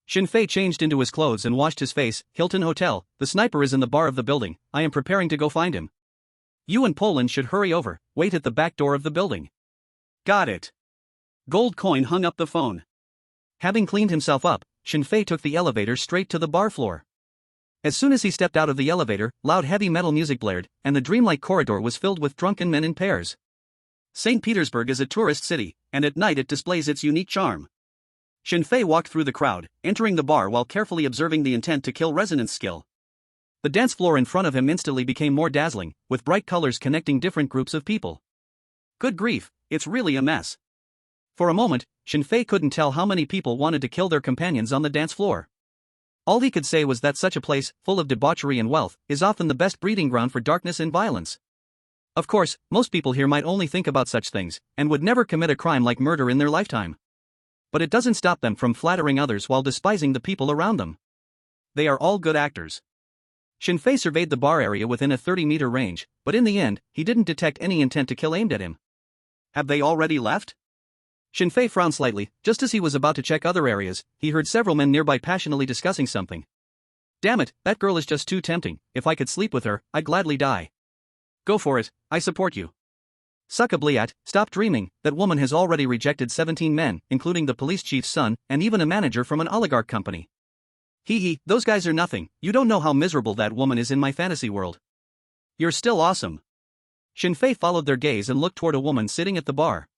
Speaker 1: Shinfei changed into his clothes and washed his face. Hilton Hotel, the sniper is in the bar of the building, I am preparing to go find him. You and Poland should hurry over, wait at the back door of the building. Got it. Gold Coin hung up the phone. Having cleaned himself up, Shinfei took the elevator straight to the bar floor. As soon as he stepped out of the elevator, loud heavy metal music blared, and the dreamlike corridor was filled with drunken men in pairs. St. Petersburg is a tourist city, and at night it displays its unique charm. Shinfei walked through the crowd, entering the bar while carefully observing the intent to kill resonance skill. The dance floor in front of him instantly became more dazzling, with bright colors connecting different groups of people. Good grief, it's really a mess. For a moment, Shinfei couldn't tell how many people wanted to kill their companions on the dance floor. All he could say was that such a place, full of debauchery and wealth, is often the best breeding ground for darkness and violence. Of course, most people here might only think about such things, and would never commit a crime like murder in their lifetime. But it doesn't stop them from flattering others while despising the people around them. They are all good actors. Shinfei surveyed the bar area within a 30-meter range, but in the end, he didn't detect any intent to kill aimed at him. Have they already left? Shinfei frowned slightly. Just as he was about to check other areas, he heard several men nearby passionately discussing something. Damn it, that girl is just too tempting. If I could sleep with her, I'd gladly die. Go for it, I support you. Suck a bliat, stop dreaming. That woman has already rejected 17 men, including the police chief's son, and even a manager from an oligarch company. Hee, those guys are nothing. You don't know how miserable that woman is in my fantasy world. You're still awesome. Shinfei followed their gaze and looked toward a woman sitting at the bar.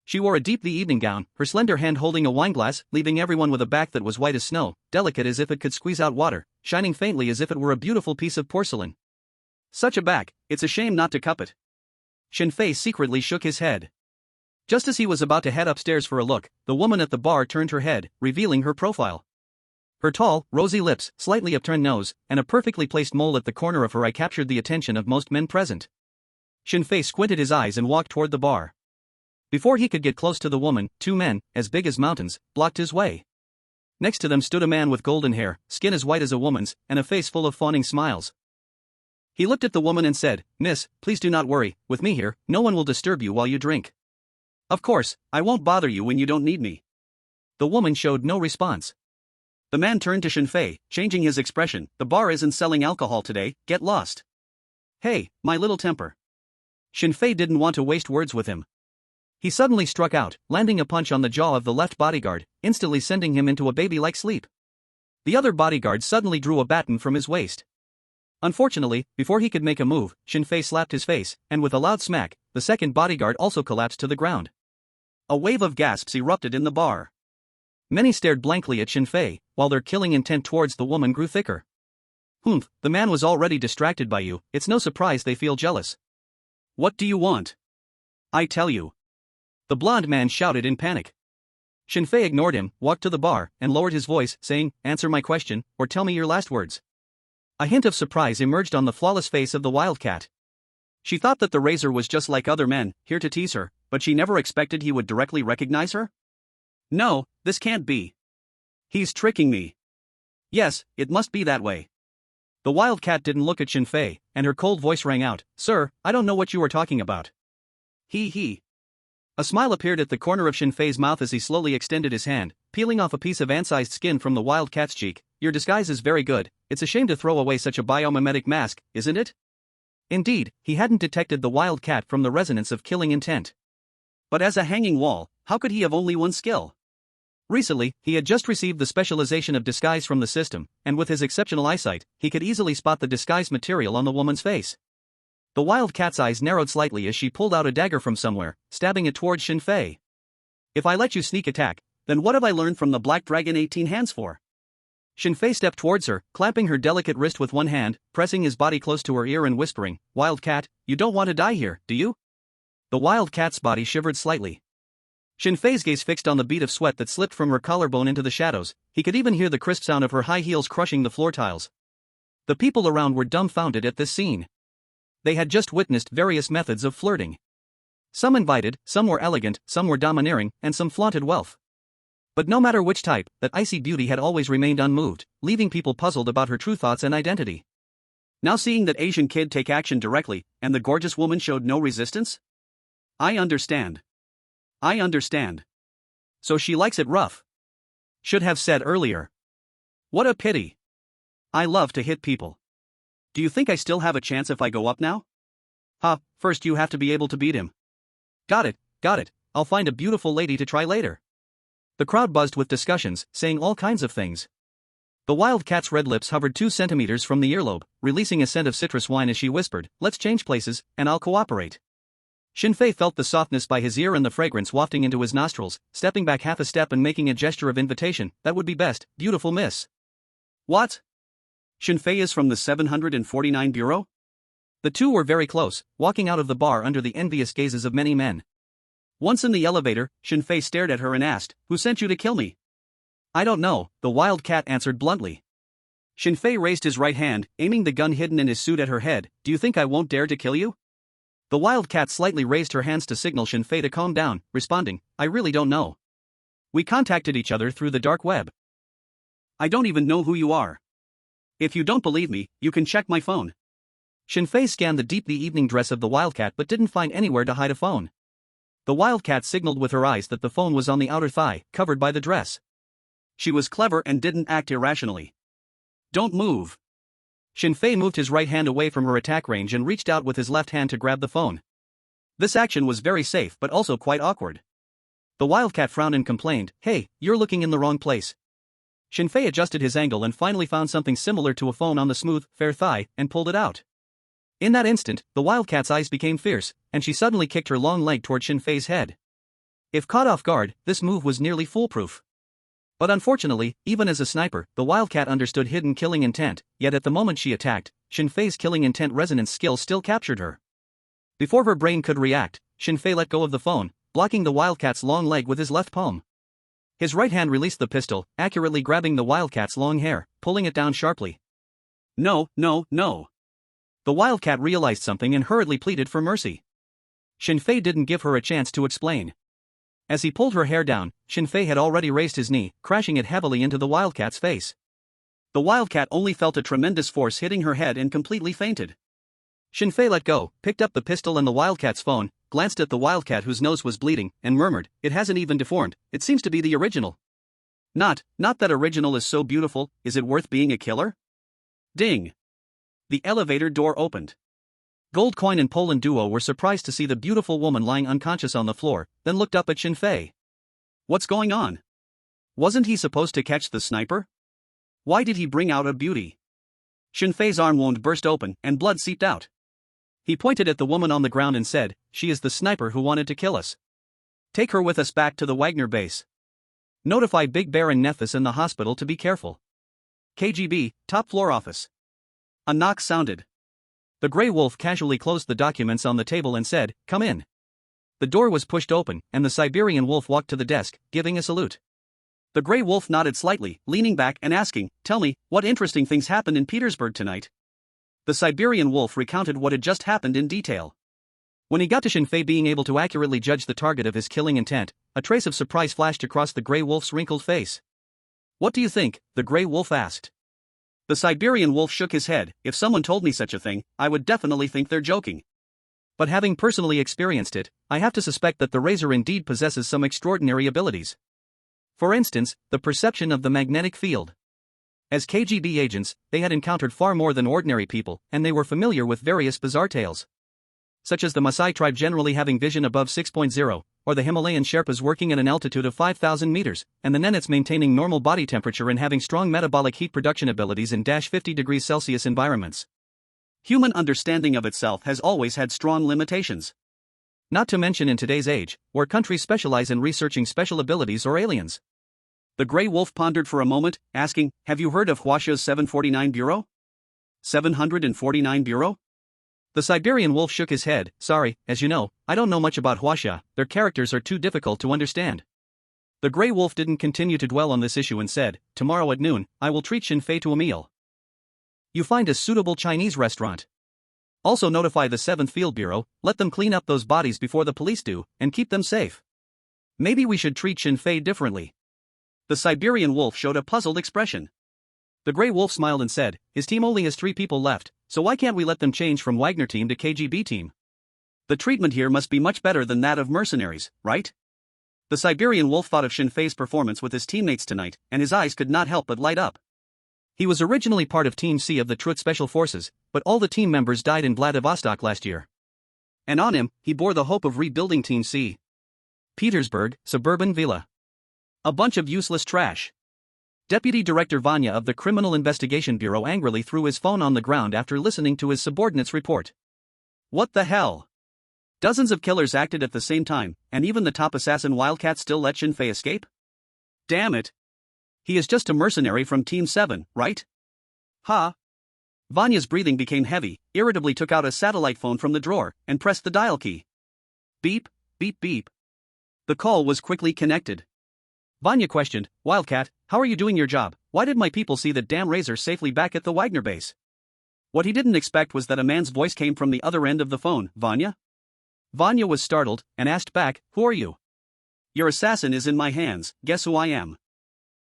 Speaker 1: She wore a deep evening gown, her slender hand holding a wineglass, leaving everyone with a back that was white as snow, delicate as if it could squeeze out water, shining faintly as if it were a beautiful piece of porcelain. Such a back, it's a shame not to cup it. Shinfei secretly shook his head. Just as he was about to head upstairs for a look, the woman at the bar turned her head, revealing her profile. Her tall, rosy lips, slightly upturned nose, and a perfectly placed mole at the corner of her eye captured the attention of most men present. Shinfei squinted his eyes and walked toward the bar. Before he could get close to the woman, two men, as big as mountains, blocked his way. Next to them stood a man with golden hair, skin as white as a woman's, and a face full of fawning smiles. He looked at the woman and said, "Miss, please do not worry, with me here, no one will disturb you while you drink." "Of course, I won't bother you when you don't need me." The woman showed no response. The man turned to Shinfei, changing his expression. "The bar isn't selling alcohol today, get lost." "Hey, my little temper." Shinfei didn't want to waste words with him. He suddenly struck out, landing a punch on the jaw of the left bodyguard, instantly sending him into a baby-like sleep. The other bodyguard suddenly drew a baton from his waist. Unfortunately, before he could make a move, Shinfei slapped his face, and with a loud smack, the second bodyguard also collapsed to the ground. A wave of gasps erupted in the bar. Many stared blankly at Shinfei, while their killing intent towards the woman grew thicker. "Humph, the man was already distracted by you, it's no surprise they feel jealous." "What do you want?" "I tell you." The blonde man shouted in panic. Shinfei ignored him, walked to the bar, and lowered his voice, saying, "Answer my question, or tell me your last words." A hint of surprise emerged on the flawless face of the wildcat. She thought that the razor was just like other men, here to tease her, but she never expected he would directly recognize her. "No, this can't be. He's tricking me." "Yes, it must be that way." The wildcat didn't look at Shinfei, and her cold voice rang out, "Sir, I don't know what you are talking about." He. A smile appeared at the corner of Shinfei's mouth as he slowly extended his hand, peeling off a piece of ant-sized skin from the wildcat's cheek. "Your disguise is very good, it's a shame to throw away such a biomimetic mask, isn't it?" Indeed, he hadn't detected the wildcat from the resonance of killing intent. But as a hanging wall, how could he have only one skill? Recently, he had just received the specialization of disguise from the system, and with his exceptional eyesight, he could easily spot the disguise material on the woman's face. The wildcat's eyes narrowed slightly as she pulled out a dagger from somewhere, stabbing it towards Shinfei. "If I let you sneak attack, then what have I learned from the Black Dragon 18 hands for?" Shinfei stepped towards her, clamping her delicate wrist with one hand, pressing his body close to her ear and whispering, "Wildcat, you don't want to die here, do you?" The wildcat's body shivered slightly. Shinfei's gaze fixed on the bead of sweat that slipped from her collarbone into the shadows. He could even hear the crisp sound of her high heels crushing the floor tiles. The people around were dumbfounded at this scene. They had just witnessed various methods of flirting. Some invited, some were elegant, some were domineering, and some flaunted wealth. But no matter which type, that icy beauty had always remained unmoved, leaving people puzzled about her true thoughts and identity. Now seeing that Asian kid take action directly, and the gorgeous woman showed no resistance? I understand. So she likes it rough. Should have said earlier. What a pity. I love to hit people. Do you think I still have a chance if I go up now? First you have to be able to beat him. Got it, I'll find a beautiful lady to try later. The crowd buzzed with discussions, saying all kinds of things. The wildcat's red lips hovered 2 centimeters from the earlobe, releasing a scent of citrus wine as she whispered, "Let's change places, and I'll cooperate." Shinfei felt the softness by his ear and the fragrance wafting into his nostrils, stepping back half a step and making a gesture of invitation. "That would be best, beautiful miss." "What?" Shinfei is from the 749 Bureau? The two were very close, walking out of the bar under the envious gazes of many men. Once in the elevator, Shinfei stared at her and asked, "Who sent you to kill me?" "I don't know," the wildcat answered bluntly. Shinfei raised his right hand, aiming the gun hidden in his suit at her head. "Do you think I won't dare to kill you?" The wildcat slightly raised her hands to signal Shinfei to calm down, responding, "I really don't know. We contacted each other through the dark web. I don't even know who you are. If you don't believe me, you can check my phone." Shinfei scanned the deep evening dress of the wildcat but didn't find anywhere to hide a phone. The wildcat signaled with her eyes that the phone was on the outer thigh, covered by the dress. She was clever and didn't act irrationally. "Don't move." Shinfei moved his right hand away from her attack range and reached out with his left hand to grab the phone. This action was very safe but also quite awkward. The wildcat frowned and complained, "Hey, you're looking in the wrong place." Shinfei adjusted his angle and finally found something similar to a phone on the smooth, fair thigh, and pulled it out. In that instant, the wildcat's eyes became fierce, and she suddenly kicked her long leg toward Shinfei's head. If caught off guard, this move was nearly foolproof. But unfortunately, even as a sniper, the wildcat understood hidden killing intent, yet at the moment she attacked, Shinfei's killing intent resonance skill still captured her. Before her brain could react, Shinfei let go of the phone, blocking the wildcat's long leg with his left palm. His right hand released the pistol, accurately grabbing the wildcat's long hair, pulling it down sharply. "No, no, no." The wildcat realized something and hurriedly pleaded for mercy. Shinfei didn't give her a chance to explain. As he pulled her hair down, Shinfei had already raised his knee, crashing it heavily into the wildcat's face. The wildcat only felt a tremendous force hitting her head and completely fainted. Shinfei let go, picked up the pistol and the wildcat's phone, glanced at the wildcat whose nose was bleeding, and murmured, "It hasn't even deformed, it seems to be the original." Not that original is so beautiful, is it worth being a killer?" Ding! The elevator door opened. Gold Coin and Poland Duo were surprised to see the beautiful woman lying unconscious on the floor, then looked up at Shinfei. "What's going on? Wasn't he supposed to catch the sniper? Why did he bring out a beauty?" Shinfei's arm wound burst open, and blood seeped out. He pointed at the woman on the ground and said, "She is the sniper who wanted to kill us. Take her with us back to the Wagner base. Notify Big Bear and Nephis in the hospital to be careful. KGB, top floor office." A knock sounded. The Grey Wolf casually closed the documents on the table and said, "Come in." The door was pushed open, and the Siberian Wolf walked to the desk, giving a salute. The Grey Wolf nodded slightly, leaning back and asking, "Tell me, what interesting things happened in Petersburg tonight?" The Siberian Wolf recounted what had just happened in detail. When he got to Shinfei being able to accurately judge the target of his killing intent, a trace of surprise flashed across the Grey Wolf's wrinkled face. "What do you think?" the Grey Wolf asked. The Siberian Wolf shook his head. "If someone told me such a thing, I would definitely think they're joking. But having personally experienced it, I have to suspect that the razor indeed possesses some extraordinary abilities. For instance, the perception of the magnetic field. As KGB agents, they had encountered far more than ordinary people, and they were familiar with various bizarre tales. Such as the Maasai tribe generally having vision above 6.0, or the Himalayan Sherpas working at an altitude of 5,000 meters, and the Nenets maintaining normal body temperature and having strong metabolic heat production abilities in -50 degrees Celsius environments. Human understanding of itself has always had strong limitations. Not to mention in today's age, where countries specialize in researching special abilities or aliens. The Grey Wolf pondered for a moment, asking, "Have you heard of Huasha's 749 Bureau? 749 Bureau?" The Siberian Wolf shook his head. "Sorry, as you know, I don't know much about Huasha, their characters are too difficult to understand." The Grey Wolf didn't continue to dwell on this issue and said, "Tomorrow at noon, I will treat Shinfei to a meal. You find a suitable Chinese restaurant. Also notify the 7th Field Bureau, let them clean up those bodies before the police do, and keep them safe. Maybe we should treat Shinfei differently." The Siberian Wolf showed a puzzled expression. The Grey Wolf smiled and said, "His team only has 3 people left, so why can't we let them change from Wagner team to KGB team? The treatment here must be much better than that of mercenaries, right?" The Siberian Wolf thought of Shinfei's performance with his teammates tonight, and his eyes could not help but light up. He was originally part of Team C of the Trut Special Forces, but all the team members died in Vladivostok last year. And on him, he bore the hope of rebuilding Team C. Petersburg, suburban villa. A bunch of useless trash. Deputy Director Vanya of the Criminal Investigation Bureau angrily threw his phone on the ground after listening to his subordinate's report. What the hell? Dozens of killers acted at the same time, and even the top assassin Wildcat still let Shinfei escape? Damn it. He is just a mercenary from Team 7, right? Ha, Vanya's breathing became heavy, irritably took out a satellite phone from the drawer, and pressed the dial key. Beep, beep, beep. The call was quickly connected. Vanya questioned, Wildcat, how are you doing your job? Why did my people see that damn Razor safely back at the Wagner base? What he didn't expect was that a man's voice came from the other end of the phone. Vanya? Vanya was startled, and asked back, who are you? Your assassin is in my hands, guess who I am?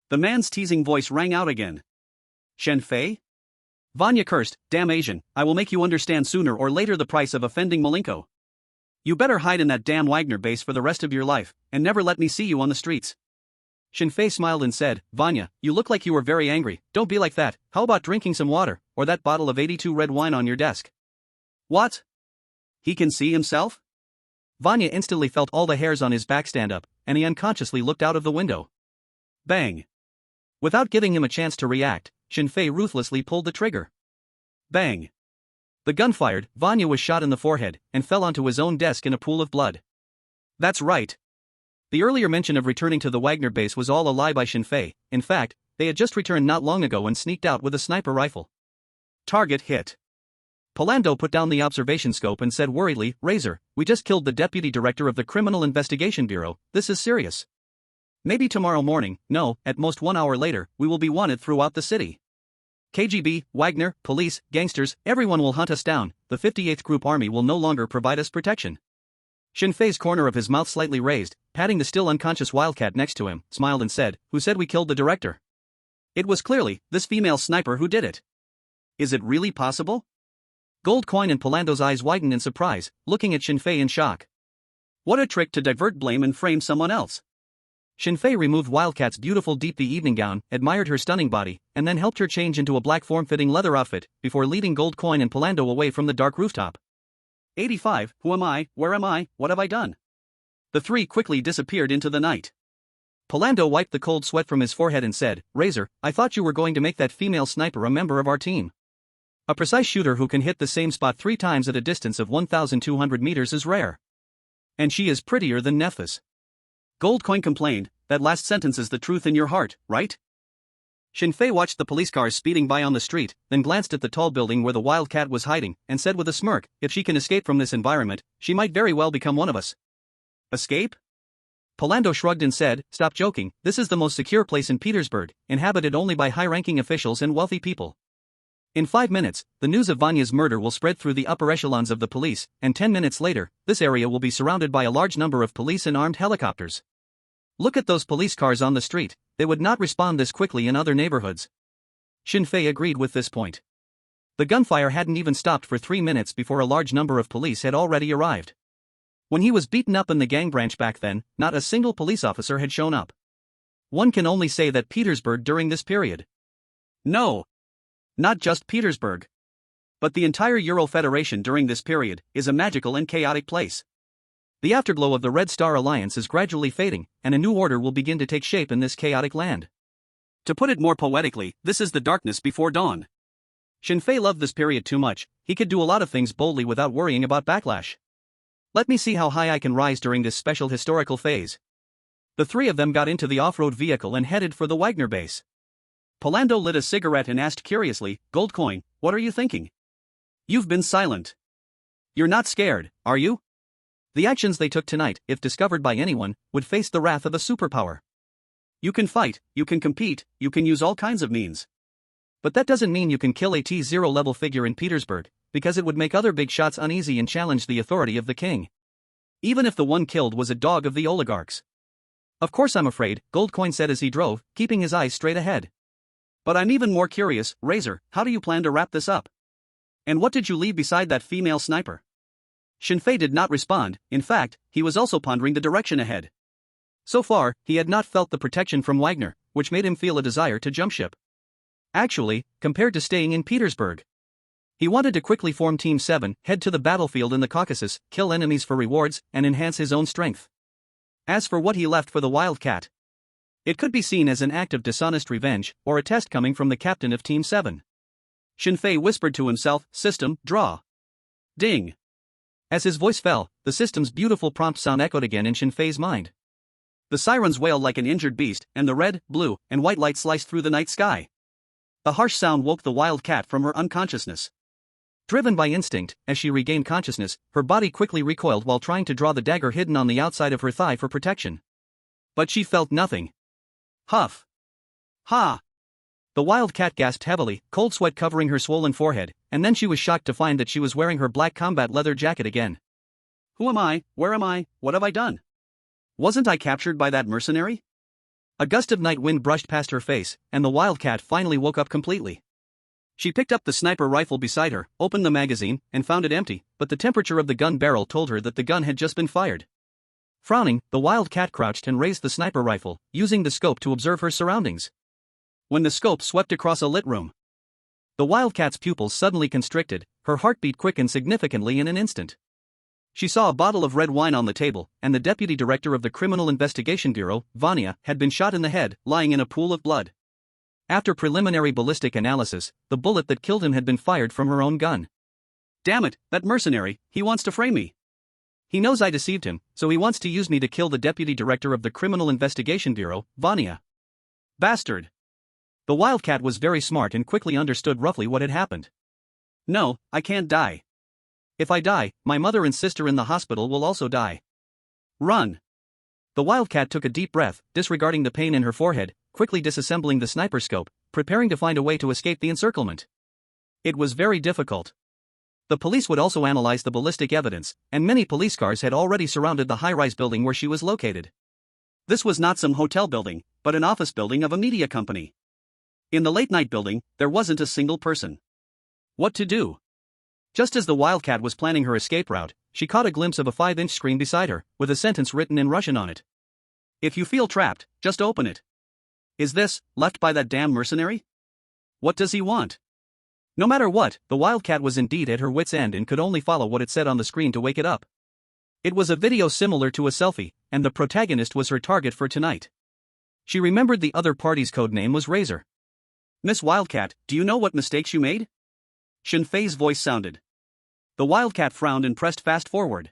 Speaker 1: The man's teasing voice rang out again. Shen Fei? Vanya cursed, damn Asian, I will make you understand sooner or later the price of offending Malenko. You better hide in that damn Wagner base for the rest of your life, and never let me see you on the streets. Shen Fei smiled and said, Vanya, you look like you were very angry, don't be like that, how about drinking some water, or that bottle of 82 red wine on your desk? What? He can see himself? Vanya instantly felt all the hairs on his back stand up, and he unconsciously looked out of the window. Bang! Without giving him a chance to react, Shen Fei ruthlessly pulled the trigger. Bang! The gun fired, Vanya was shot in the forehead, and fell onto his own desk in a pool of blood. That's right. The earlier mention of returning to the Wagner base was all a lie by Shen Fei. In fact, they had just returned not long ago and sneaked out with a sniper rifle. Target hit. Palando put down the observation scope and said worriedly, Razor, we just killed the deputy director of the Criminal Investigation Bureau, this is serious. Maybe tomorrow morning, no, at most 1 hour later, we will be wanted throughout the city. KGB, Wagner, police, gangsters, everyone will hunt us down, the 58th Group Army will no longer provide us protection. Shen Fei's corner of his mouth slightly raised, patting the still unconscious Wildcat next to him, smiled and said, who said we killed the director? It was clearly this female sniper who did it. Is it really possible? Gold Coin and Palando's eyes widened in surprise, looking at Shen Fei in shock. What a trick to divert blame and frame someone else. Shen Fei removed Wildcat's beautiful deep-V evening gown, admired her stunning body, and then helped her change into a black form-fitting leather outfit, before leading Gold Coin and Palando away from the dark rooftop. 85, who am I, where am I, what have I done? The three quickly disappeared into the night. Palando wiped the cold sweat from his forehead and said, Razor, I thought you were going to make that female sniper a member of our team. A precise shooter who can hit the same spot 3 times at a distance of 1,200 meters is rare. And she is prettier than Nephthys. Gold Coin complained, that last sentence is the truth in your heart, right? Shen Fei watched the police cars speeding by on the street, then glanced at the tall building where the Wildcat was hiding, and said with a smirk, if she can escape from this environment, she might very well become one of us. Escape? Palando shrugged and said, stop joking, this is the most secure place in Petersburg, inhabited only by high-ranking officials and wealthy people. In 5 minutes, the news of Vanya's murder will spread through the upper echelons of the police, and 10 minutes later, this area will be surrounded by a large number of police and armed helicopters. Look at those police cars on the street, they would not respond this quickly in other neighborhoods. Shen Fei agreed with this point. The gunfire hadn't even stopped for 3 minutes before a large number of police had already arrived. When he was beaten up in the gang branch back then, not a single police officer had shown up. One can only say that Petersburg during this period. No. Not just Petersburg. But the entire Euro Federation during this period is a magical and chaotic place. The afterglow of the Red Star Alliance is gradually fading, and a new order will begin to take shape in this chaotic land. To put it more poetically, this is the darkness before dawn. Shen Fei loved this period too much, he could do a lot of things boldly without worrying about backlash. Let me see how high I can rise during this special historical phase. The three of them got into the off-road vehicle and headed for the Wagner base. Palando lit a cigarette and asked curiously, Gold Coin, what are you thinking? You've been silent. You're not scared, are you? The actions they took tonight, if discovered by anyone, would face the wrath of a superpower. You can fight, you can compete, you can use all kinds of means. But that doesn't mean you can kill a T0 level figure in Petersburg, because it would make other big shots uneasy and challenge the authority of the king. Even if the one killed was a dog of the oligarchs. Of course I'm afraid, Gold Coin said as he drove, keeping his eyes straight ahead. But I'm even more curious, Razor, how do you plan to wrap this up? And what did you leave beside that female sniper? Shen Fei did not respond, in fact, he was also pondering the direction ahead. So far, he had not felt the protection from Wagner, which made him feel a desire to jump ship. Actually, compared to staying in Petersburg. He wanted to quickly form Team 7, head to the battlefield in the Caucasus, kill enemies for rewards, and enhance his own strength. As for what he left for the Wildcat, it could be seen as an act of dishonest revenge, or a test coming from the captain of Team 7. Shen Fei whispered to himself, System, draw. Ding. As his voice fell, the system's beautiful prompt sound echoed again in Shen Fei's mind. The sirens wailed like an injured beast, and the red, blue, and white light sliced through the night sky. A harsh sound woke the wild cat from her unconsciousness. Driven by instinct, as she regained consciousness, her body quickly recoiled while trying to draw the dagger hidden on the outside of her thigh for protection. But she felt nothing. Huff. Ha! The wild cat gasped heavily, cold sweat covering her swollen forehead, and then she was shocked to find that she was wearing her black combat leather jacket again. Who am I? Where am I? What have I done? Wasn't I captured by that mercenary? A gust of night wind brushed past her face, and the wild cat finally woke up completely. She picked up the sniper rifle beside her, opened the magazine, and found it empty, but the temperature of the gun barrel told her that the gun had just been fired. Frowning, the wild cat crouched and raised the sniper rifle, using the scope to observe her surroundings. When the scope swept across a lit room, the wildcat's pupils suddenly constricted, her heartbeat quickened significantly in an instant. She saw a bottle of red wine on the table, and the deputy director of the Criminal Investigation Bureau, Vanya, had been shot in the head, lying in a pool of blood. After preliminary ballistic analysis, the bullet that killed him had been fired from her own gun. Damn it, that mercenary, he wants to frame me. He knows I deceived him, so he wants to use me to kill the deputy director of the Criminal Investigation Bureau, Vanya. Bastard. The wildcat was very smart and quickly understood roughly what had happened. No, I can't die. If I die, my mother and sister in the hospital will also die. Run. The wildcat took a deep breath, disregarding the pain in her forehead, quickly disassembling the sniper scope, preparing to find a way to escape the encirclement. It was very difficult. The police would also analyze the ballistic evidence, and many police cars had already surrounded the high-rise building where she was located. This was not some hotel building, but an office building of a media company. In the late-night building, there wasn't a single person. What to do? Just as the wildcat was planning her escape route, she caught a glimpse of a 5-inch screen beside her, with a sentence written in Russian on it. If you feel trapped, just open it. Is this, left by that damn mercenary? What does he want? No matter what, the wildcat was indeed at her wit's end and could only follow what it said on the screen to wake it up. It was a video similar to a selfie, and the protagonist was her target for tonight. She remembered the other party's code name was Razor. Miss Wildcat, do you know what mistakes you made? Shenfei's voice sounded. The wildcat frowned and pressed fast forward.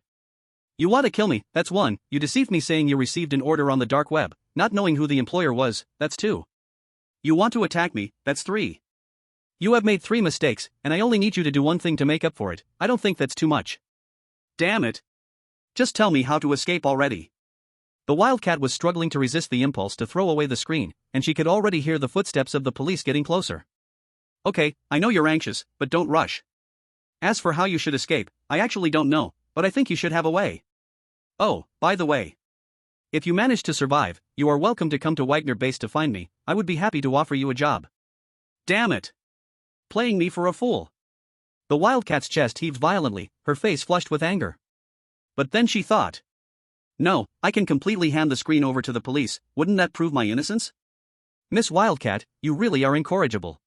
Speaker 1: You want to kill me, that's one. You deceived me saying you received an order on the dark web, not knowing who the employer was, that's 2. You want to attack me, that's 3. You have made 3 mistakes, and I only need you to do one thing to make up for it. I don't think that's too much. Damn it. Just tell me how to escape already. The wildcat was struggling to resist the impulse to throw away the screen, and she could already hear the footsteps of the police getting closer. Okay, I know you're anxious, but don't rush. As for how you should escape, I actually don't know, but I think you should have a way. Oh, by the way. If you manage to survive, you are welcome to come to Wagner Base to find me. I would be happy to offer you a job. Damn it. Playing me for a fool. The wildcat's chest heaved violently, her face flushed with anger. But then she thought. No, I can completely hand the screen over to the police, wouldn't that prove my innocence? Miss Wildcat, you really are incorrigible.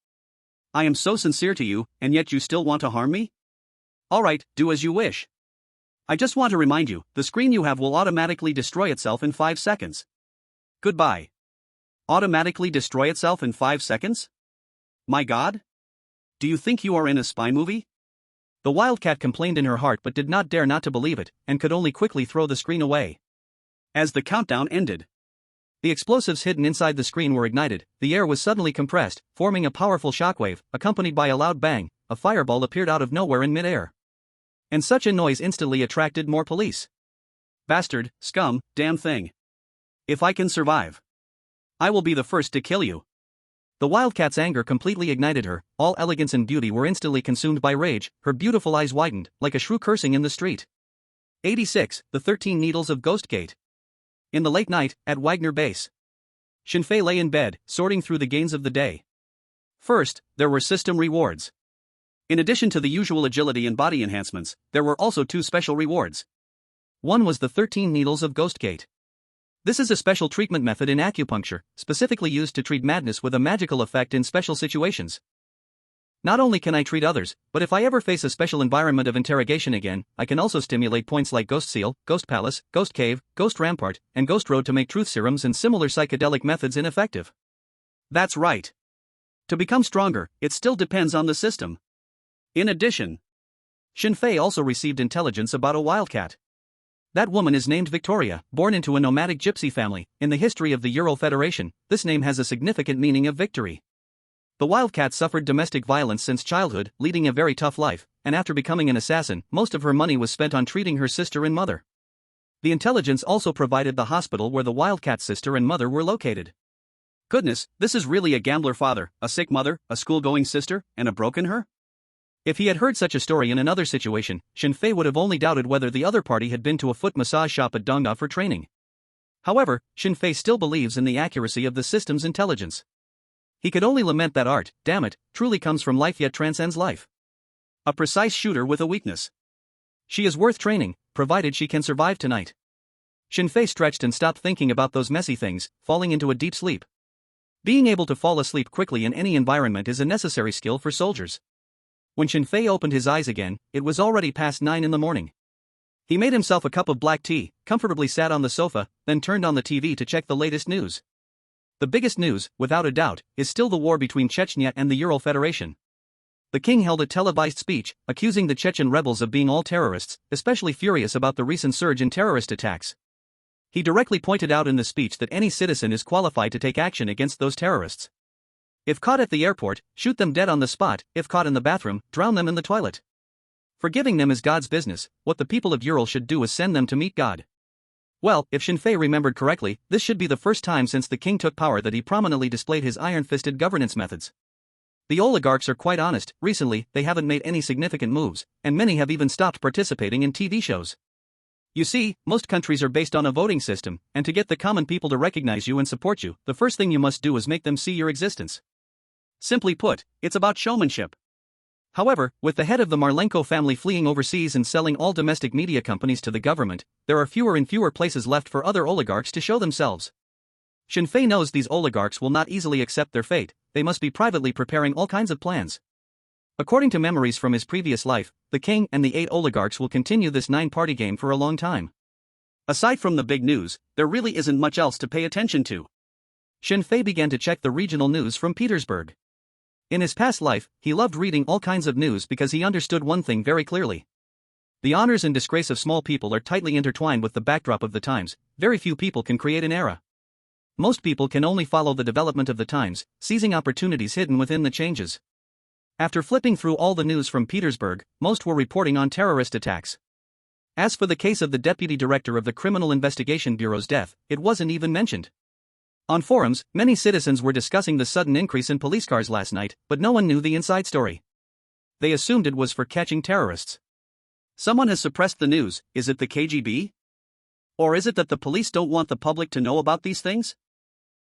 Speaker 1: I am so sincere to you, and yet you still want to harm me? Alright, do as you wish. I just want to remind you, the screen you have will automatically destroy itself in 5 seconds. Goodbye. Automatically destroy itself in 5 seconds? My God? Do you think you are in a spy movie? The wildcat complained in her heart but did not dare not to believe it, and could only quickly throw the screen away. As the countdown ended, the explosives hidden inside the screen were ignited, the air was suddenly compressed, forming a powerful shockwave, accompanied by a loud bang. A fireball appeared out of nowhere in midair. And such a noise instantly attracted more police. Bastard, scum, damn thing. If I can survive, I will be the first to kill you. The wildcat's anger completely ignited her, all elegance and beauty were instantly consumed by rage, her beautiful eyes widened, like a shrew cursing in the street. 86. The 13 Needles of Ghostgate. In the late night, at Wagner Base, Shenfei lay in bed, sorting through the gains of the day. First, there were system rewards. In addition to the usual agility and body enhancements, there were also 2 special rewards. One was the 13 Needles of Ghostgate. This is a special treatment method in acupuncture, specifically used to treat madness with a magical effect in special situations. Not only can I treat others, but if I ever face a special environment of interrogation again, I can also stimulate points like Ghost Seal, Ghost Palace, Ghost Cave, Ghost Rampart, and Ghost Road to make truth serums and similar psychedelic methods ineffective. That's right. To become stronger, it still depends on the system. In addition, Shenfei also received intelligence about a wildcat. That woman is named Victoria, born into a nomadic gypsy family. In the history of the Ural Federation, this name has a significant meaning of victory. The wildcat suffered domestic violence since childhood, leading a very tough life, and after becoming an assassin, most of her money was spent on treating her sister and mother. The intelligence also provided the hospital where the wildcat's sister and mother were located. Goodness, this is really a gambler father, a sick mother, a school-going sister, and a broken her? If he had heard such a story in another situation, Shin Fei would have only doubted whether the other party had been to a foot massage shop at Dongda for training. However, Shin Fei still believes in the accuracy of the system's intelligence. He could only lament that art, damn it, truly comes from life yet transcends life. A precise shooter with a weakness. She is worth training, provided she can survive tonight. Shin Fei stretched and stopped thinking about those messy things, falling into a deep sleep. Being able to fall asleep quickly in any environment is a necessary skill for soldiers. When Shin Fei opened his eyes again, it was already past 9 in the morning. He made himself a cup of black tea, comfortably sat on the sofa, then turned on the TV to check the latest news. The biggest news, without a doubt, is still the war between Chechnya and the Ural Federation. The king held a televised speech, accusing the Chechen rebels of being all terrorists, especially furious about the recent surge in terrorist attacks. He directly pointed out in the speech that any citizen is qualified to take action against those terrorists. If caught at the airport, shoot them dead on the spot; if caught in the bathroom, drown them in the toilet. Forgiving them is God's business. What the people of Ural should do is send them to meet God. Well, if Shin Fei remembered correctly, this should be the first time since the king took power that he prominently displayed his iron-fisted governance methods. The oligarchs are quite honest. Recently, they haven't made any significant moves, and many have even stopped participating in TV shows. You see, most countries are based on a voting system, and to get the common people to recognize you and support you, the first thing you must do is make them see your existence. Simply put, it's about showmanship. However, with the head of the Marlenko family fleeing overseas and selling all domestic media companies to the government, there are fewer and fewer places left for other oligarchs to show themselves. Shin Fei knows these oligarchs will not easily accept their fate. They must be privately preparing all kinds of plans. According to memories from his previous life, the king and the 8 oligarchs will continue this 9-party game for a long time. Aside from the big news, there really isn't much else to pay attention to. Shin Fei began to check the regional news from Petersburg. In his past life, he loved reading all kinds of news because he understood one thing very clearly. The honors and disgrace of small people are tightly intertwined with the backdrop of the times. Very few people can create an era. Most people can only follow the development of the times, seizing opportunities hidden within the changes. After flipping through all the news from Petersburg, most were reporting on terrorist attacks. As for the case of the deputy director of the Criminal Investigation Bureau's death, it wasn't even mentioned. On forums, many citizens were discussing the sudden increase in police cars last night, but no one knew the inside story. They assumed it was for catching terrorists. Someone has suppressed the news. Is it the KGB? Or is it that the police don't want the public to know about these things?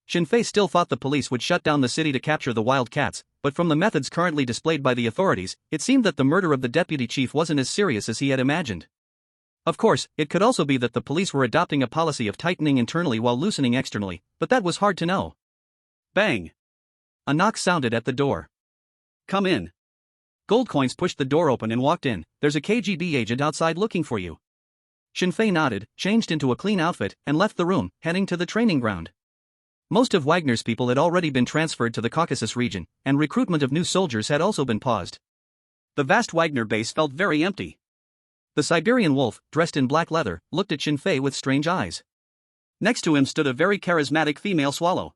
Speaker 1: Shin Fei still thought the police would shut down the city to capture the wildcats, but from the methods currently displayed by the authorities, it seemed that the murder of the deputy chief wasn't as serious as he had imagined. Of course, it could also be that the police were adopting a policy of tightening internally while loosening externally, but that was hard to know. Bang! A knock sounded at the door. Come in. Goldcoins pushed the door open and walked in. There's a KGB agent outside looking for you. Shin Fei nodded, changed into a clean outfit, and left the room, heading to the training ground. Most of Wagner's people had already been transferred to the Caucasus region, and recruitment of new soldiers had also been paused. The vast Wagner base felt very empty. The Siberian wolf, dressed in black leather, looked at Shin Fei with strange eyes. Next to him stood a very charismatic female swallow.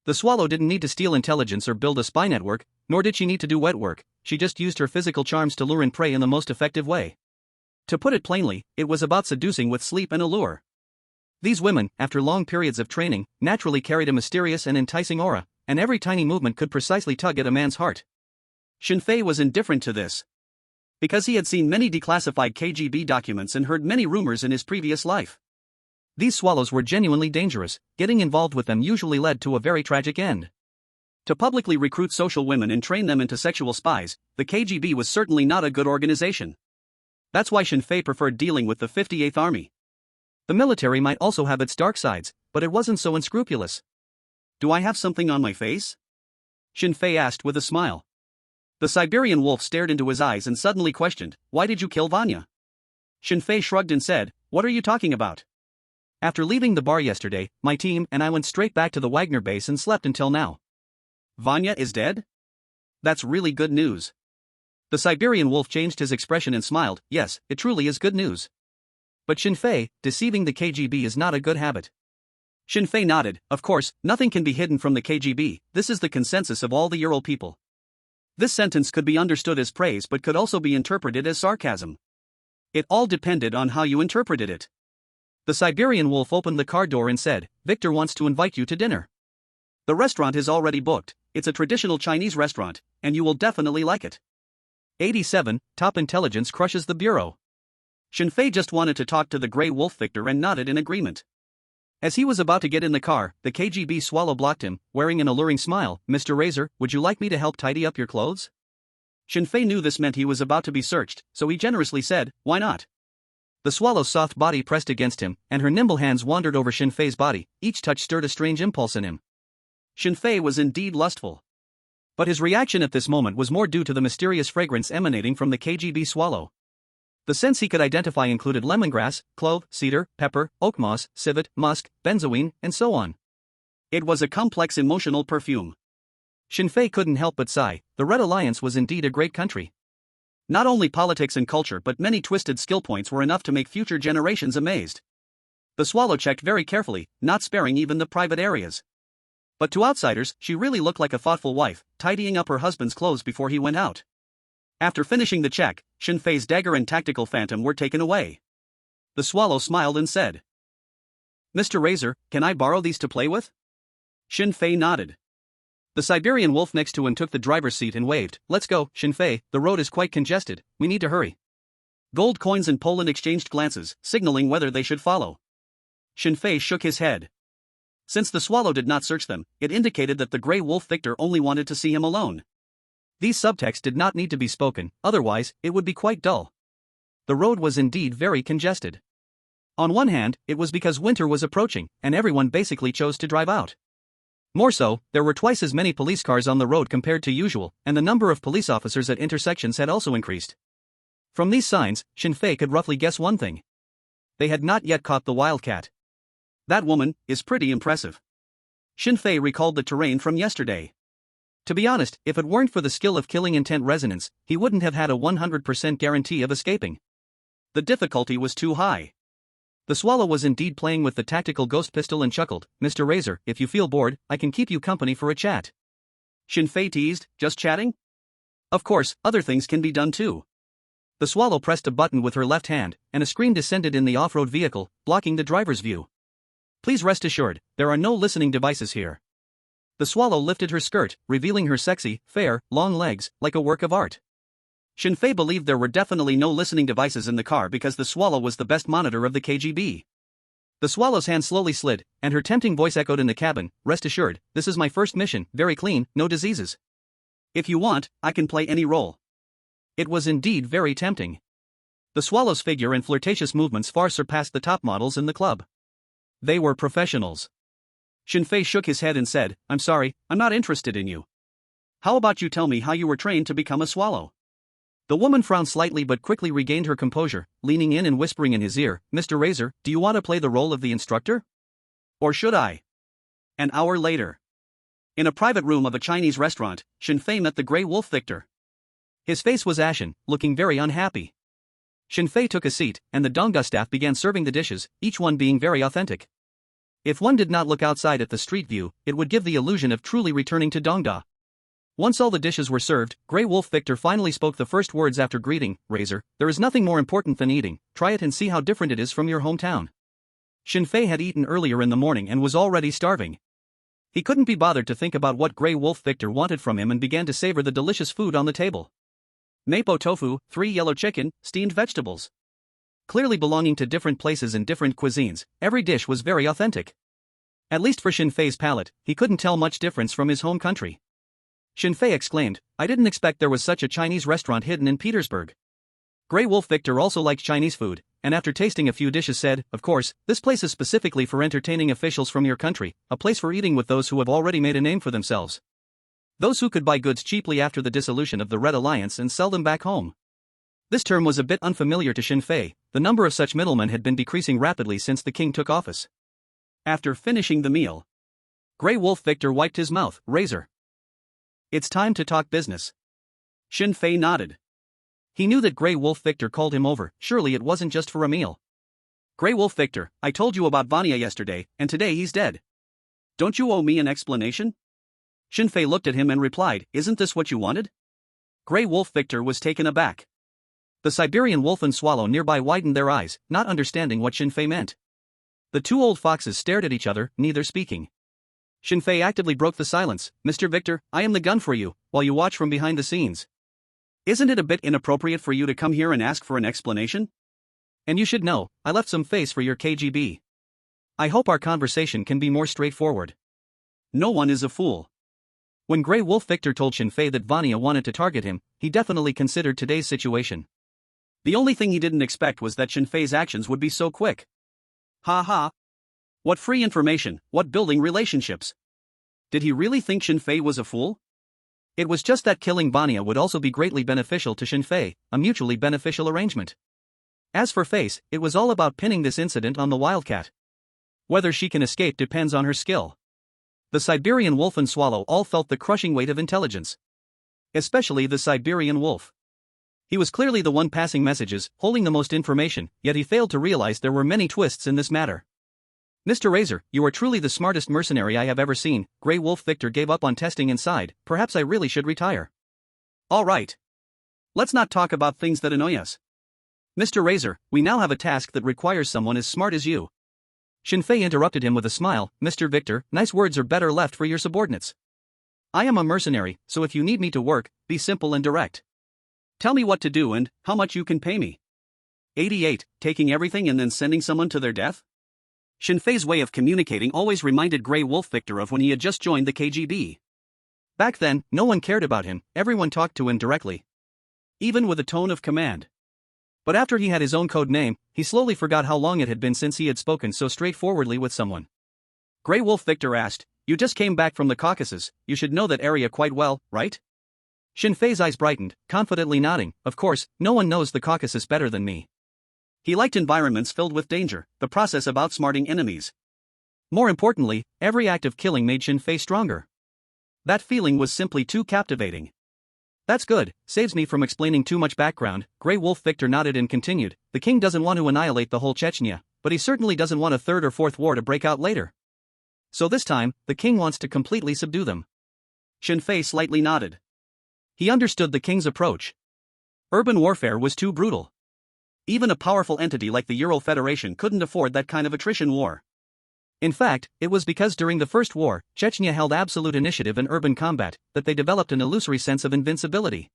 Speaker 1: The swallow didn't need to steal intelligence or build a spy network, nor did she need to do wet work. She just used her physical charms to lure in prey in the most effective way. To put it plainly, it was about seducing with sleep and allure. These women, after long periods of training, naturally carried a mysterious and enticing aura, and every tiny movement could precisely tug at a man's heart. Shin Fei was indifferent to this. Because he had seen many declassified KGB documents and heard many rumors in his previous life. These swallows were genuinely dangerous. Getting involved with them usually led to a very tragic end. To publicly recruit social women and train them into sexual spies, the KGB was certainly not a good organization. That's why Shin Fei preferred dealing with the 58th Army. The military might also have its dark sides, but it wasn't so unscrupulous. Do I have something on my face? Shin Fei asked with a smile. The Siberian wolf stared into his eyes and suddenly questioned, "Why did you kill Vanya?" Shin Fei shrugged and said, "What are you talking about? After leaving the bar yesterday, my team and I went straight back to the Wagner base and slept until now." Vanya is dead? That's really good news. The Siberian wolf changed his expression and smiled. Yes, it truly is good news. But Shin Fei, deceiving the KGB is not a good habit. Shin Fei nodded. Of course, nothing can be hidden from the KGB, this is the consensus of all the Ural people. This sentence could be understood as praise but could also be interpreted as sarcasm. It all depended on how you interpreted it. The Siberian wolf opened the car door and said, Victor wants to invite you to dinner. The restaurant is already booked, it's a traditional Chinese restaurant, and you will definitely like it. 87. Top intelligence crushes the bureau. Shin Fei just wanted to talk to the Grey Wolf Victor and nodded in agreement. As he was about to get in the car, the KGB swallow blocked him, wearing an alluring smile. Mr. Razor, would you like me to help tidy up your clothes? Shin Fei knew this meant he was about to be searched, so he generously said, why not? The swallow's soft body pressed against him, and her nimble hands wandered over Shin Fei's body, each touch stirred a strange impulse in him. Shin Fei was indeed lustful. But his reaction at this moment was more due to the mysterious fragrance emanating from the KGB swallow. The scents he could identify included lemongrass, clove, cedar, pepper, oak moss, civet, musk, benzoin, and so on. It was a complex emotional perfume. Shin Fei couldn't help but sigh, the Red Alliance was indeed a great country. Not only politics and culture but many twisted skill points were enough to make future generations amazed. The swallow checked very carefully, not sparing even the private areas. But to outsiders, she really looked like a thoughtful wife, tidying up her husband's clothes before he went out. After finishing the check, Shin Fei's dagger and tactical phantom were taken away. The swallow smiled and said, Mr. Razor, can I borrow these to play with? Shin Fei nodded. The Siberian wolf next to him took the driver's seat and waved, let's go, Shin Fei, the road is quite congested, we need to hurry. Gold coins and Poland exchanged glances, signaling whether they should follow. Shin Fei shook his head. Since the swallow did not search them, it indicated that the Grey Wolf Victor only wanted to see him alone. These subtexts did not need to be spoken, otherwise, it would be quite dull. The road was indeed very congested. On one hand, it was because winter was approaching, and everyone basically chose to drive out. More so, there were twice as many police cars on the road compared to usual, and the number of police officers at intersections had also increased. From these signs, Shin Fei could roughly guess one thing. They had not yet caught the wildcat. That woman is pretty impressive. Shin Fei recalled the terrain from yesterday. To be honest, if it weren't for the skill of killing intent resonance, he wouldn't have had a 100% guarantee of escaping. The difficulty was too high. The swallow was indeed playing with the tactical ghost pistol and chuckled, Mr. Razor, if you feel bored, I can keep you company for a chat. Shin Fei teased, just chatting? Of course, other things can be done too. The swallow pressed a button with her left hand, and a screen descended in the off-road vehicle, blocking the driver's view. Please rest assured, there are no listening devices here. The swallow lifted her skirt, revealing her sexy, fair, long legs, like a work of art. Shin Fei believed there were definitely no listening devices in the car because the swallow was the best monitor of the KGB. The swallow's hand slowly slid, and her tempting voice echoed in the cabin, rest assured, this is my first mission, very clean, no diseases. If you want, I can play any role. It was indeed very tempting. The swallow's figure and flirtatious movements far surpassed the top models in the club. They were professionals. Shin Fei shook his head and said, I'm sorry, I'm not interested in you. How about you tell me how you were trained to become a swallow? The woman frowned slightly but quickly regained her composure, leaning in and whispering in his ear, Mr. Razor, do you want to play the role of the instructor? Or should I? An hour later. In a private room of a Chinese restaurant, Shin Fei met the Grey Wolf Victor. His face was ashen, looking very unhappy. Shin Fei took a seat, and the Dongda staff began serving the dishes, each one being very authentic. If one did not look outside at the street view, it would give the illusion of truly returning to Dongda. Once all the dishes were served, Grey Wolf Victor finally spoke the first words after greeting, Razor, there is nothing more important than eating, try it and see how different it is from your hometown. Shin Fei had eaten earlier in the morning and was already starving. He couldn't be bothered to think about what Grey Wolf Victor wanted from him and began to savor the delicious food on the table. Mapo tofu, 3 yellow chicken, steamed vegetables. Clearly belonging to different places and different cuisines, every dish was very authentic. At least for Shin Fei's palate, he couldn't tell much difference from his home country. Shin Fei exclaimed, I didn't expect there was such a Chinese restaurant hidden in Petersburg. Grey Wolf Victor also liked Chinese food, and after tasting a few dishes said, of course, this place is specifically for entertaining officials from your country, a place for eating with those who have already made a name for themselves. Those who could buy goods cheaply after the dissolution of the Red Alliance and sell them back home. This term was a bit unfamiliar to Shin Fei, the number of such middlemen had been decreasing rapidly since the king took office. After finishing the meal, Grey Wolf Victor wiped his mouth, Razor. It's time to talk business. Shin Fei nodded. He knew that Grey Wolf Victor called him over, surely it wasn't just for a meal. Grey Wolf Victor, I told you about Vanya yesterday, and today he's dead. Don't you owe me an explanation? Shinfei looked at him and replied, isn't this what you wanted? Grey Wolf Victor was taken aback. The Siberian wolf and swallow nearby widened their eyes, not understanding what Shinfei meant. The two old foxes stared at each other, neither speaking. Shinfei actively broke the silence. Mr. Victor, I am the gun for you, while you watch from behind the scenes. Isn't it a bit inappropriate for you to come here and ask for an explanation? And you should know, I left some face for your KGB. I hope our conversation can be more straightforward. No one is a fool. When Grey Wolf Victor told Shinfei that Vanya wanted to target him, he definitely considered today's situation. The only thing he didn't expect was that Shinfei's actions would be so quick. Ha ha. What free information, what building relationships. Did he really think Shinfei was a fool? It was just that killing Vanya would also be greatly beneficial to Shinfei, a mutually beneficial arrangement. As for Face, it was all about pinning this incident on the wildcat. Whether she can escape depends on her skill. The Siberian wolf and swallow all felt the crushing weight of intelligence. Especially the Siberian wolf. He was clearly the one passing messages, holding the most information, yet he failed to realize there were many twists in this matter. Mr. Razor, you are truly the smartest mercenary I have ever seen. Grey Wolf Victor gave up on testing and sighed, perhaps I really should retire. All right. Let's not talk about things that annoy us. Mr. Razor, we now have a task that requires someone as smart as you. Shinfei interrupted him with a smile. Mr. Victor, nice words are better left for your subordinates. I am a mercenary, so if you need me to work, be simple and direct. Tell me what to do and how much you can pay me. 88. Taking everything and then sending someone to their death? Shinfei's way of communicating always reminded Grey Wolf Victor of when he had just joined the KGB. Back then, no one cared about him, everyone talked to him directly. Even with a tone of command. But after he had his own code name, he slowly forgot how long it had been since he had spoken so straightforwardly with someone. Grey Wolf Victor asked, you just came back from the Caucasus, you should know that area quite well, right? Shinfei's eyes brightened, confidently nodding, of course, no one knows the Caucasus better than me. He liked environments filled with danger, the process of outsmarting enemies. More importantly, every act of killing made Shinfei stronger. That feeling was simply too captivating. That's good, saves me from explaining too much background. Grey Wolf Victor nodded and continued, the king doesn't want to annihilate the whole Chechnya, but he certainly doesn't want a third or fourth war to break out later. So this time, the king wants to completely subdue them. Shinfei slightly nodded. He understood the king's approach. Urban warfare was too brutal. Even a powerful entity like the Ural Federation couldn't afford that kind of attrition war. In fact, it was because during the First War, Chechnya held absolute initiative in urban combat, that they developed an illusory sense of invincibility.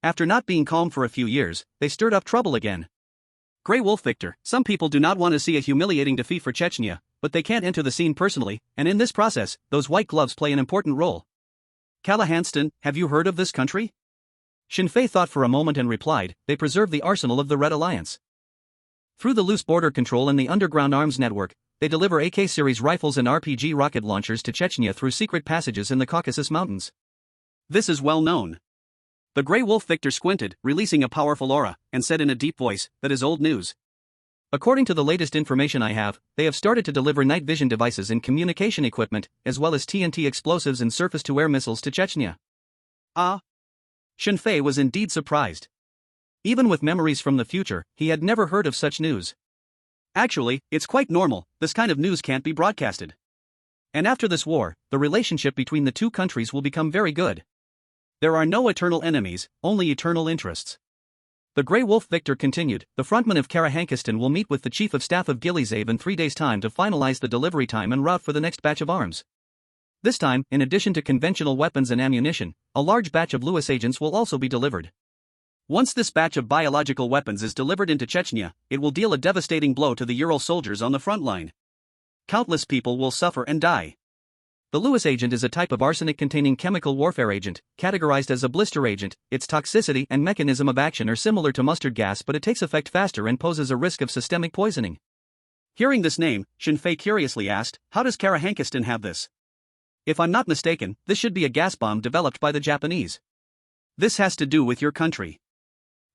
Speaker 1: After not being calm for a few years, they stirred up trouble again. Grey Wolf Victor, some people do not want to see a humiliating defeat for Chechnya, but they can't enter the scene personally, and in this process, those white gloves play an important role. Callahanston, have you heard of this country? Shinfei thought for a moment and replied, they preserve the arsenal of the Red Alliance. Through the loose border control and the underground arms network, they deliver AK-series rifles and RPG rocket launchers to Chechnya through secret passages in the Caucasus Mountains. This is well known. The Grey Wolf Victor squinted, releasing a powerful aura, and said in a deep voice, that is old news. According to the latest information I have, they have started to deliver night vision devices and communication equipment, as well as TNT explosives and surface-to-air missiles to Chechnya. Ah! Shinfei was indeed surprised. Even with memories from the future, he had never heard of such news. Actually, it's quite normal, this kind of news can't be broadcasted. And after this war, the relationship between the two countries will become very good. There are no eternal enemies, only eternal interests. The Grey Wolf Victor continued, the frontman of Karahankistan will meet with the chief of staff of Gilizav in 3 days' time to finalize the delivery time and route for the next batch of arms. This time, in addition to conventional weapons and ammunition, a large batch of Lewis agents will also be delivered. Once this batch of biological weapons is delivered into Chechnya, it will deal a devastating blow to the Ural soldiers on the front line. Countless people will suffer and die. The Lewis agent is a type of arsenic-containing chemical warfare agent, categorized as a blister agent. Its toxicity and mechanism of action are similar to mustard gas, but it takes effect faster and poses a risk of systemic poisoning. Hearing this name, Shinfei curiously asked, how does Karahankistan have this? If I'm not mistaken, this should be a gas bomb developed by the Japanese. This has to do with your country.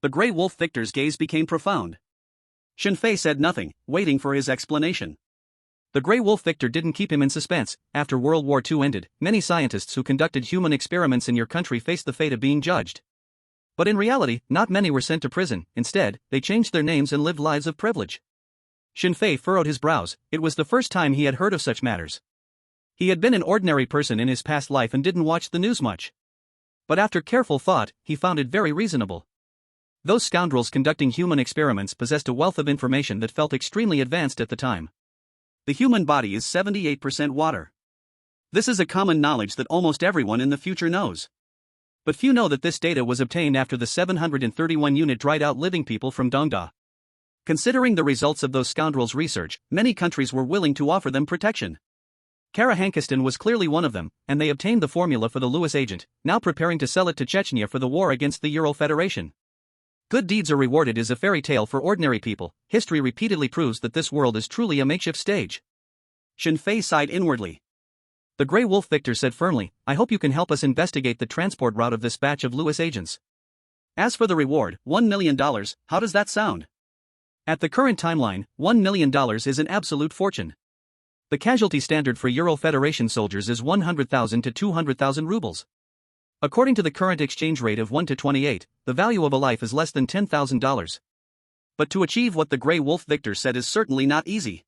Speaker 1: The Grey Wolf Victor's gaze became profound. Shinfei said nothing, waiting for his explanation. The Grey Wolf Victor didn't keep him in suspense. After World War II ended, many scientists who conducted human experiments in your country faced the fate of being judged. But in reality, not many were sent to prison. Instead, they changed their names and lived lives of privilege. Shinfei furrowed his brows. It was the first time he had heard of such matters. He had been an ordinary person in his past life and didn't watch the news much. But after careful thought, he found it very reasonable. Those scoundrels conducting human experiments possessed a wealth of information that felt extremely advanced at the time. The human body is 78% water. This is a common knowledge that almost everyone in the future knows. But few know that this data was obtained after the 731-unit dried out living people from Dongda. Considering the results of those scoundrels' research, many countries were willing to offer them protection. Karahankistan was clearly one of them, and they obtained the formula for the Lewis agent, now preparing to sell it to Chechnya for the war against the Ural Federation. Good deeds are rewarded is a fairy tale for ordinary people. History repeatedly proves that this world is truly a makeshift stage. Shinfei sighed inwardly. The Grey Wolf Victor said firmly, I hope you can help us investigate the transport route of this batch of Lewis agents. As for the reward, $1 million, how does that sound? At the current timeline, $1 million is an absolute fortune. The casualty standard for Ural Federation soldiers is 100,000 to 200,000 rubles. According to the current exchange rate of 1 to 28, the value of a life is less than $10,000. But to achieve what the Grey Wolf Victor said is certainly not easy.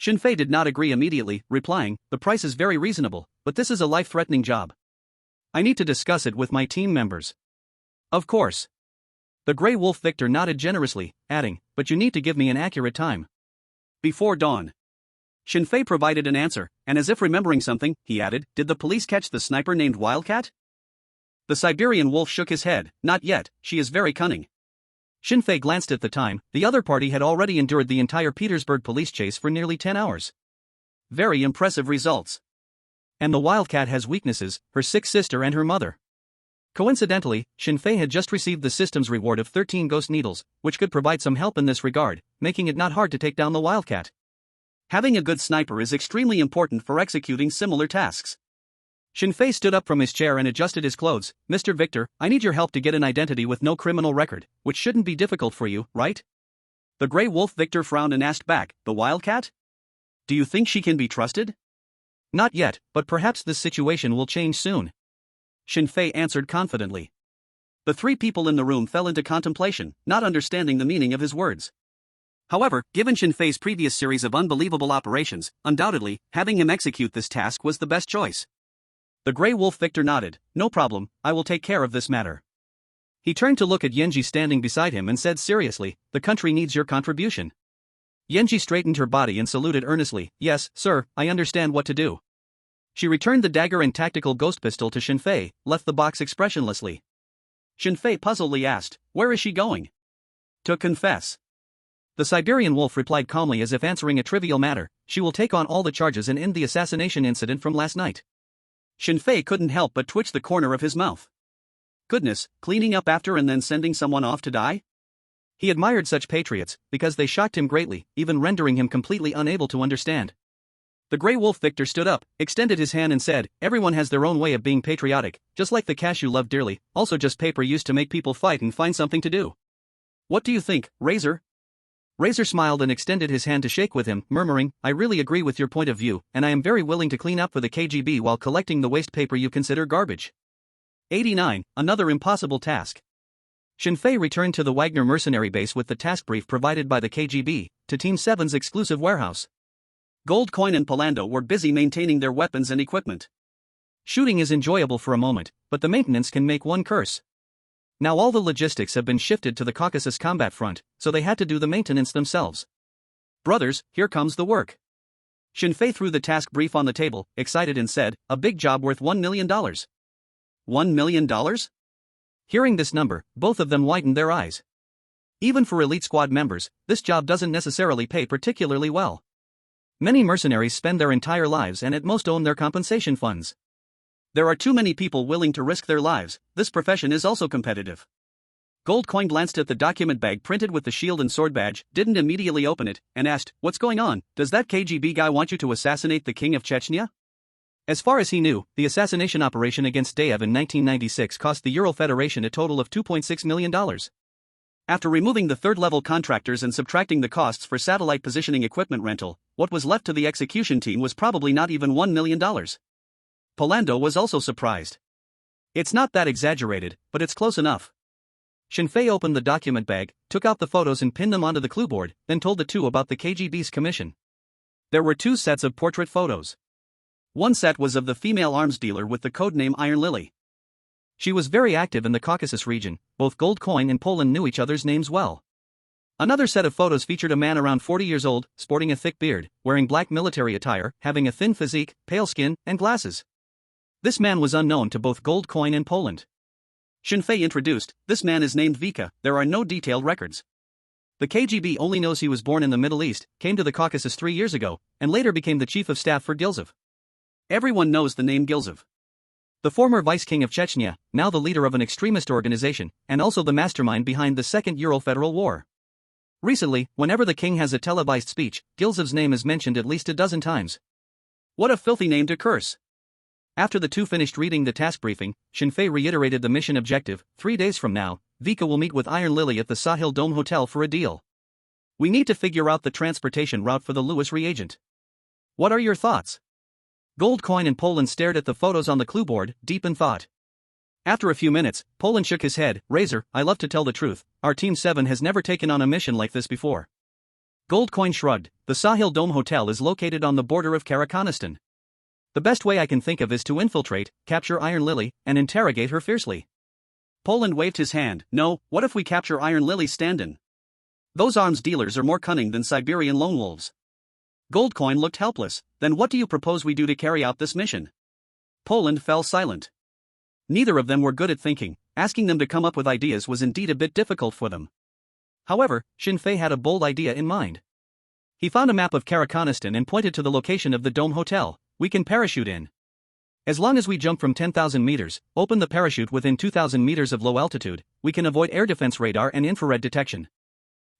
Speaker 1: Shinfei did not agree immediately, replying, the price is very reasonable, but this is a life-threatening job. I need to discuss it with my team members. Of course. The Grey Wolf Victor nodded generously, adding, but you need to give me an accurate time. Before dawn. Shinfei provided an answer, and as if remembering something, he added, did the police catch the sniper named Wildcat? The Siberian wolf shook his head, not yet, she is very cunning. Shinfei glanced at the time, the other party had already endured the entire Petersburg police chase for nearly 10 hours. Very impressive results. And the Wildcat has weaknesses, her sick sister and her mother. Coincidentally, Shinfei had just received the system's reward of 13 ghost needles, which could provide some help in this regard, making it not hard to take down the Wildcat. Having a good sniper is extremely important for executing similar tasks. Shinfei stood up from his chair and adjusted his clothes. Mr. Victor, I need your help to get an identity with no criminal record, which shouldn't be difficult for you, right? The Grey Wolf Victor frowned and asked back, the Wildcat? Do you think she can be trusted? Not yet, but perhaps this situation will change soon. Shinfei answered confidently. The three people in the room fell into contemplation, not understanding the meaning of his words. However, given Shinfei's previous series of unbelievable operations, undoubtedly, having him execute this task was the best choice. The Grey Wolf Victor nodded, no problem, I will take care of this matter. He turned to look at Yenji standing beside him and said seriously, the country needs your contribution. Yenji straightened her body and saluted earnestly, yes, sir, I understand what to do. She returned the dagger and tactical ghost pistol to Shinfei, left the box expressionlessly. Shinfei puzzledly asked, where is she going? To confess. The Siberian wolf replied calmly as if answering a trivial matter, she will take on all the charges and end the assassination incident from last night. Shinfei couldn't help but twitch the corner of his mouth. Goodness, cleaning up after and then sending someone off to die? He admired such patriots, because they shocked him greatly, even rendering him completely unable to understand. The Grey Wolf Victor stood up, extended his hand and said, everyone has their own way of being patriotic, just like the cash you love dearly, also just paper used to make people fight and find something to do. What do you think, Razor? Razor smiled and extended his hand to shake with him, murmuring, I really agree with your point of view, and I am very willing to clean up for the KGB while collecting the waste paper you consider garbage. 89. Another impossible task. Shinfei returned to the Wagner mercenary base with the task brief provided by the KGB, to Team 7's exclusive warehouse. Goldcoin and Palando were busy maintaining their weapons and equipment. Shooting is enjoyable for a moment, but the maintenance can make one curse. Now all the logistics have been shifted to the Caucasus combat front, so they had to do the maintenance themselves. Brothers, here comes the work. Shinfei threw the task brief on the table, excited and said, a big job worth $1 million. $1 million? Hearing this number, both of them widened their eyes. Even for elite squad members, this job doesn't necessarily pay particularly well. Many mercenaries spend their entire lives and at most own their compensation funds. There are too many people willing to risk their lives, this profession is also competitive. Goldcoin glanced at the document bag printed with the shield and sword badge, didn't immediately open it, and asked, what's going on, does that KGB guy want you to assassinate the king of Chechnya? As far as he knew, the assassination operation against Dayev in 1996 cost the Ural Federation a total of $2.6 million. After removing the third-level contractors and subtracting the costs for satellite positioning equipment rental, what was left to the execution team was probably not even $1 million. Palando was also surprised. It's not that exaggerated, but it's close enough. Shinfei opened the document bag, took out the photos and pinned them onto the clueboard, then told the two about the KGB's commission. There were 2 sets of portrait photos. One set was of the female arms dealer with the codename Iron Lily. She was very active in the Caucasus region, both Gold Coin and Poland knew each other's names well. Another set of photos featured a man around 40 years old, sporting a thick beard, wearing black military attire, having a thin physique, pale skin, and glasses. This man was unknown to both Gold Coin and Poland. Shinfei introduced, "This man is named Vika, there are no detailed records. The KGB only knows he was born in the Middle East, came to the Caucasus 3 years ago, and later became the chief of staff for Gilzev. Everyone knows the name Gilzev. The former vice-king of Chechnya, now the leader of an extremist organization, and also the mastermind behind the Second Ural-Federal War. Recently, whenever the king has a televised speech, Gilzev's name is mentioned at least a dozen times. What a filthy name to curse." After the two finished reading the task briefing, Shinfei reiterated the mission objective: 3 days from now, Vika will meet with Iron Lily at the Sahil Dome Hotel for a deal. We need to figure out the transportation route for the Lewis reagent. What are your thoughts? Gold Coin and Poland stared at the photos on the clueboard, deep in thought. After a few minutes, Poland shook his head. "Razor, I love to tell the truth, our Team 7 has never taken on a mission like this before." Gold Coin shrugged. "The Sahil Dome Hotel is located on the border of Karakhanistan. The best way I can think of is to infiltrate, capture Iron Lily, and interrogate her fiercely." Poland waved his hand. "No, what if we capture Iron Lily's stand-in? Those arms dealers are more cunning than Siberian lone wolves." Gold Coin looked helpless. "Then what do you propose we do to carry out this mission?" Poland fell silent. Neither of them were good at thinking. Asking them to come up with ideas was indeed a bit difficult for them. However, Shinfei had a bold idea in mind. He found a map of Karakhanistan and pointed to the location of the Dome Hotel. "We can parachute in. As long as we jump from 10,000 meters, open the parachute within 2,000 meters of low altitude, we can avoid air defense radar and infrared detection.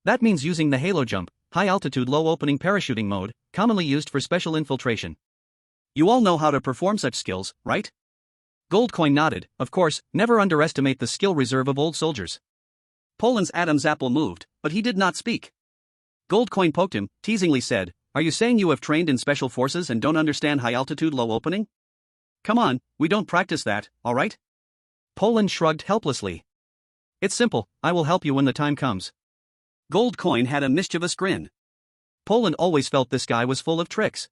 Speaker 1: That means using the halo jump, high-altitude low-opening parachuting mode, commonly used for special infiltration. You all know how to perform such skills, right?" Gold Coin nodded. "Of course, never underestimate the skill reserve of old soldiers." Poland's Adam's apple moved, but he did not speak. Gold Coin poked him, teasingly said, "Are you saying you have trained in special forces and don't understand high-altitude low-opening? Come on, we don't practice that, alright?" Poland shrugged helplessly. "It's simple, I will help you when the time comes." Gold Coin had a mischievous grin. Poland always felt this guy was full of tricks.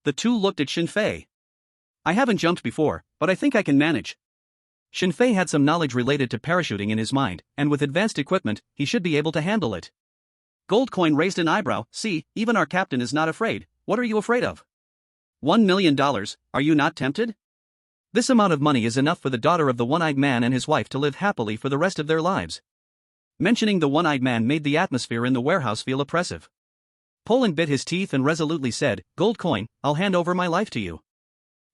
Speaker 1: The two looked at Shinfei. "I haven't jumped before, but I think I can manage." Shinfei had some knowledge related to parachuting in his mind, and with advanced equipment, he should be able to handle it. Gold Coin raised an eyebrow. "See, even our captain is not afraid. What are you afraid of? $1 million, are you not tempted? This amount of money is enough for the daughter of the one-eyed man and his wife to live happily for the rest of their lives." Mentioning the one-eyed man made the atmosphere in the warehouse feel oppressive. Poland bit his teeth and resolutely said, "Gold Coin, I'll hand over my life to you.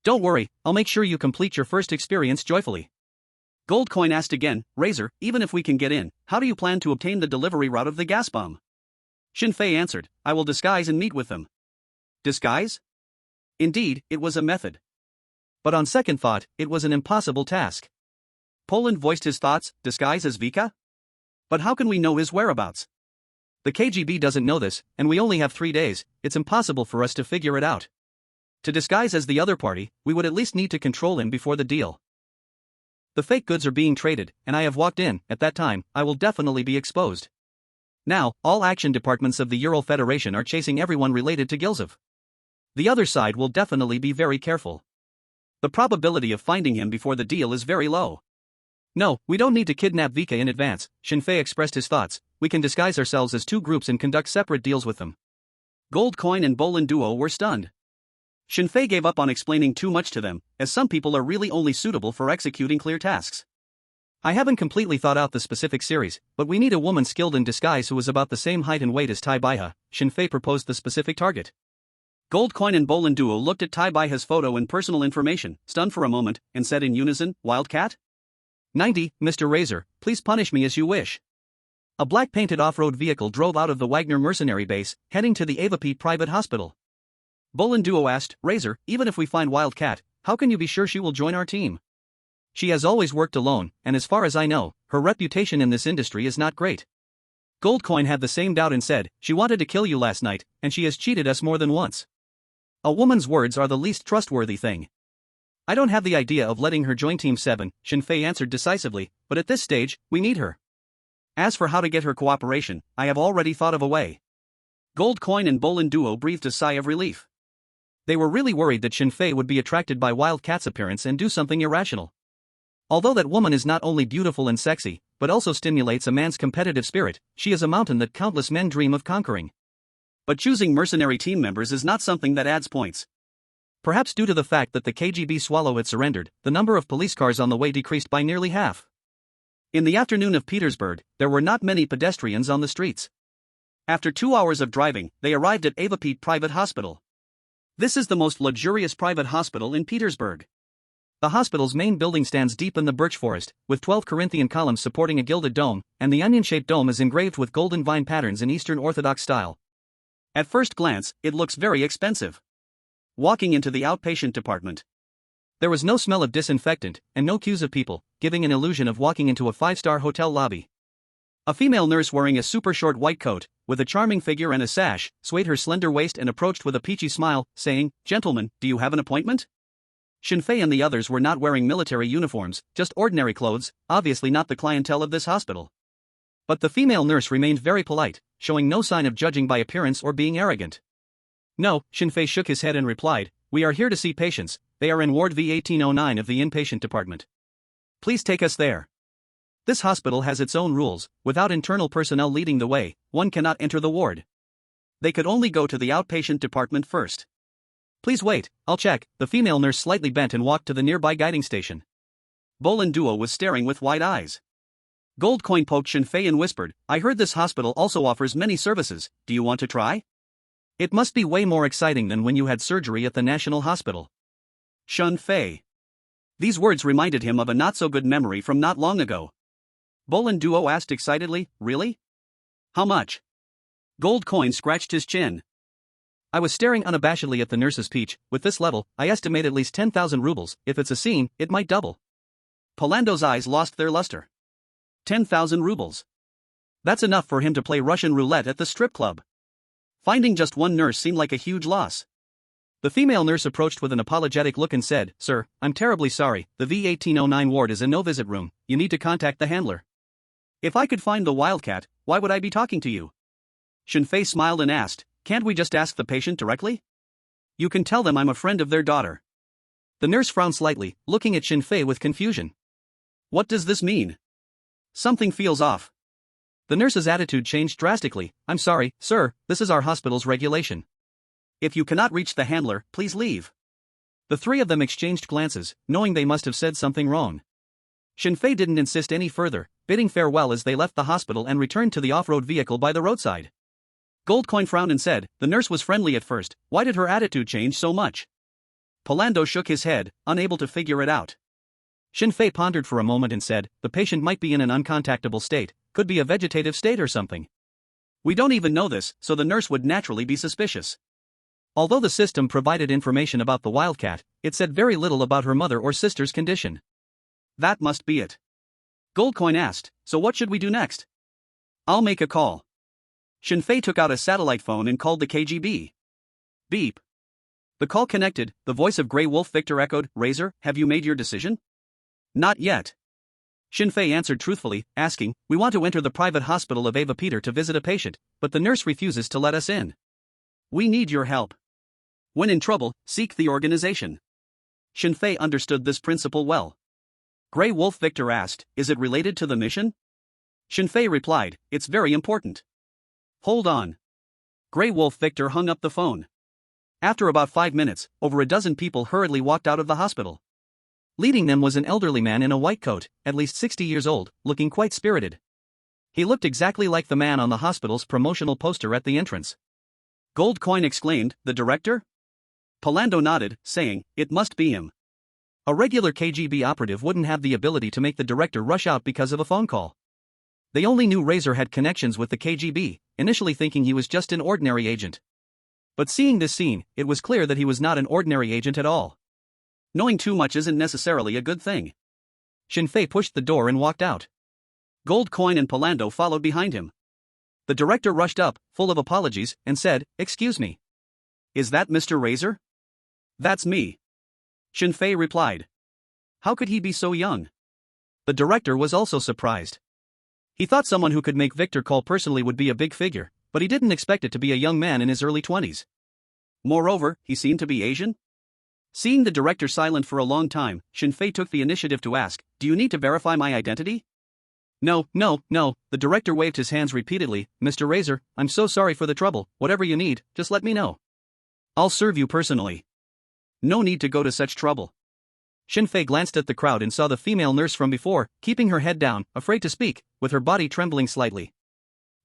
Speaker 1: Don't worry, I'll make sure you complete your first experience joyfully." Gold Coin asked again, "Razor, even if we can get in, how do you plan to obtain the delivery route of the gas bomb?" Shinfei answered, "I will disguise and meet with them." Disguise? Indeed, it was a method. But on second thought, it was an impossible task. Poland voiced his thoughts. "Disguise as Vika? But how can we know his whereabouts? The KGB doesn't know this, and we only have 3 days, it's impossible for us to figure it out. To disguise as the other party, we would at least need to control him before the deal. The fake goods are being traded, and I have walked in. At that time, I will definitely be exposed. Now, all action departments of the Ural Federation are chasing everyone related to Gilzev. The other side will definitely be very careful. The probability of finding him before the deal is very low. No, we don't need to kidnap Vika in advance." Shinfei expressed his thoughts. "We can disguise ourselves as 2 groups and conduct separate deals with them." Gold Coin and Bolin duo were stunned. Shinfei gave up on explaining too much to them, as some people are really only suitable for executing clear tasks. "I haven't completely thought out the specific series, but we need a woman skilled in disguise who is about the same height and weight as Tai Baiha." Shinfei proposed the specific target. Gold Coin and Bolin duo looked at Tai Baiha's photo and personal information, stunned for a moment, and said in unison, "Wildcat? 90, Mr. Razor, please punish me as you wish." A black-painted off-road vehicle drove out of the Wagner Mercenary base, heading to the AVP private hospital. Bolin duo asked, "Razor, even if we find Wildcat, how can you be sure she will join our team? She has always worked alone, and as far as I know, her reputation in this industry is not great." Gold Coin had the same doubt and said, "She wanted to kill you last night, and she has cheated us more than once. A woman's words are the least trustworthy thing. I don't have the idea of letting her join Team 7, Shinfei answered decisively, "but at this stage, we need her. As for how to get her cooperation, I have already thought of a way. Gold Coin and Bolin Duo breathed a sigh of relief. They were really worried that Shinfei would be attracted by Wildcat's appearance and do something irrational. Although that woman is not only beautiful and sexy, but also stimulates a man's competitive spirit, she is a mountain that countless men dream of conquering. But choosing mercenary team members is not something that adds points. Perhaps due to the fact that the KGB Swallow had surrendered, the number of police cars on the way decreased by nearly half. In the afternoon of Petersburg, there were not many pedestrians on the streets. After 2 hours of driving, they arrived at Avapet Private Hospital. This is the most luxurious private hospital in Petersburg. The hospital's main building stands deep in the birch forest, with 12 Corinthian columns supporting a gilded dome, and the onion-shaped dome is engraved with golden vine patterns in Eastern Orthodox style. At first glance, it looks very expensive. Walking into the outpatient department, there was no smell of disinfectant, and no queues of people, giving an illusion of walking into a 5-star hotel lobby. A female nurse wearing a super short white coat, with a charming figure and a sash, swayed her slender waist and approached with a peachy smile, saying, "Gentlemen, do you have an appointment?" Shinfei and the others were not wearing military uniforms, just ordinary clothes, obviously not the clientele of this hospital. But the female nurse remained very polite, showing no sign of judging by appearance or being arrogant. "No," Shinfei shook his head and replied, "we are here to see patients, they are in Ward V1809 of the inpatient department. Please take us there. This hospital has its own rules, without internal personnel leading the way, one cannot enter the ward. They could only go to the outpatient department first. Please wait, I'll check." The female nurse slightly bent and walked to the nearby guiding station. Bolin Duo was staring with wide eyes. Gold Coin poked Shinfei and whispered, "I heard this hospital also offers many services, do you want to try? It must be way more exciting than when you had surgery at the National Hospital." Shinfei. These words reminded him of a not-so-good memory from not long ago. Bolin Duo asked excitedly, "Really? How much?" Gold Coin scratched his chin. "I was staring unabashedly at the nurse's peach. With this level, I estimate at least 10,000 rubles, if it's a scene, it might double." Palando's eyes lost their luster. 10,000 rubles. That's enough for him to play Russian roulette at the strip club. Finding just one nurse seemed like a huge loss. The female nurse approached with an apologetic look and said, "Sir, I'm terribly sorry, the V1809 ward is a no-visit room, you need to contact the handler." "If I could find the Wildcat, why would I be talking to you?" Shinfei smiled and asked, "Can't we just ask the patient directly? You can tell them I'm a friend of their daughter." The nurse frowned slightly, looking at Shinfei with confusion. "What does this mean? Something feels off." The nurse's attitude changed drastically. "I'm sorry, sir, this is our hospital's regulation. If you cannot reach the handler, please leave." The three of them exchanged glances, knowing they must have said something wrong. Shinfei didn't insist any further, bidding farewell as they left the hospital and returned to the off-road vehicle by the roadside. Gold Coin frowned and said, "The nurse was friendly at first, why did her attitude change so much?" Palando shook his head, unable to figure it out. Shinfei pondered for a moment and said, "The patient might be in an uncontactable state, could be a vegetative state or something. We don't even know this, so the nurse would naturally be suspicious." Although the system provided information about the Wildcat, it said very little about her mother or sister's condition. "That must be it." Gold Coin asked, "So what should we do next?" "I'll make a call." Shinfei took out a satellite phone and called the KGB. Beep. The call connected, the voice of Grey Wolf Victor echoed, "Razor, have you made your decision?" "Not yet." Shinfei answered truthfully, asking, "We want to enter the private hospital of Ava Peter to visit a patient, but the nurse refuses to let us in. We need your help. When in trouble, seek the organization." Shinfei understood this principle well. Grey Wolf Victor asked, "Is it related to the mission?" Shinfei replied, "It's very important." "Hold on." Grey Wolf Victor hung up the phone. After about 5 minutes, over a dozen people hurriedly walked out of the hospital. Leading them was an elderly man in a white coat, at least 60 years old, looking quite spirited. He looked exactly like the man on the hospital's promotional poster at the entrance. Gold Coin exclaimed, "The director?" Palando nodded, saying, "It must be him." A regular KGB operative wouldn't have the ability to make the director rush out because of a phone call. They only knew Razor had connections with the KGB, initially thinking he was just an ordinary agent. But seeing this scene, it was clear that he was not an ordinary agent at all. Knowing too much isn't necessarily a good thing. Shinfei pushed the door and walked out. Gold Coin and Palando followed behind him. The director rushed up, full of apologies, and said, "Excuse me. Is that Mr. Razor?" "That's me." Shinfei replied. How could he be so young? The director was also surprised. He thought someone who could make Victor call personally would be a big figure, but he didn't expect it to be a young man in his early 20s. Moreover, he seemed to be Asian. Seeing the director silent for a long time, Shinfei took the initiative to ask, "Do you need to verify my identity?" No, the director waved his hands repeatedly. "Mr. Razor, I'm so sorry for the trouble, whatever you need, just let me know. I'll serve you personally. No need to go to such trouble." Shinfei glanced at the crowd and saw the female nurse from before, keeping her head down, afraid to speak, with her body trembling slightly.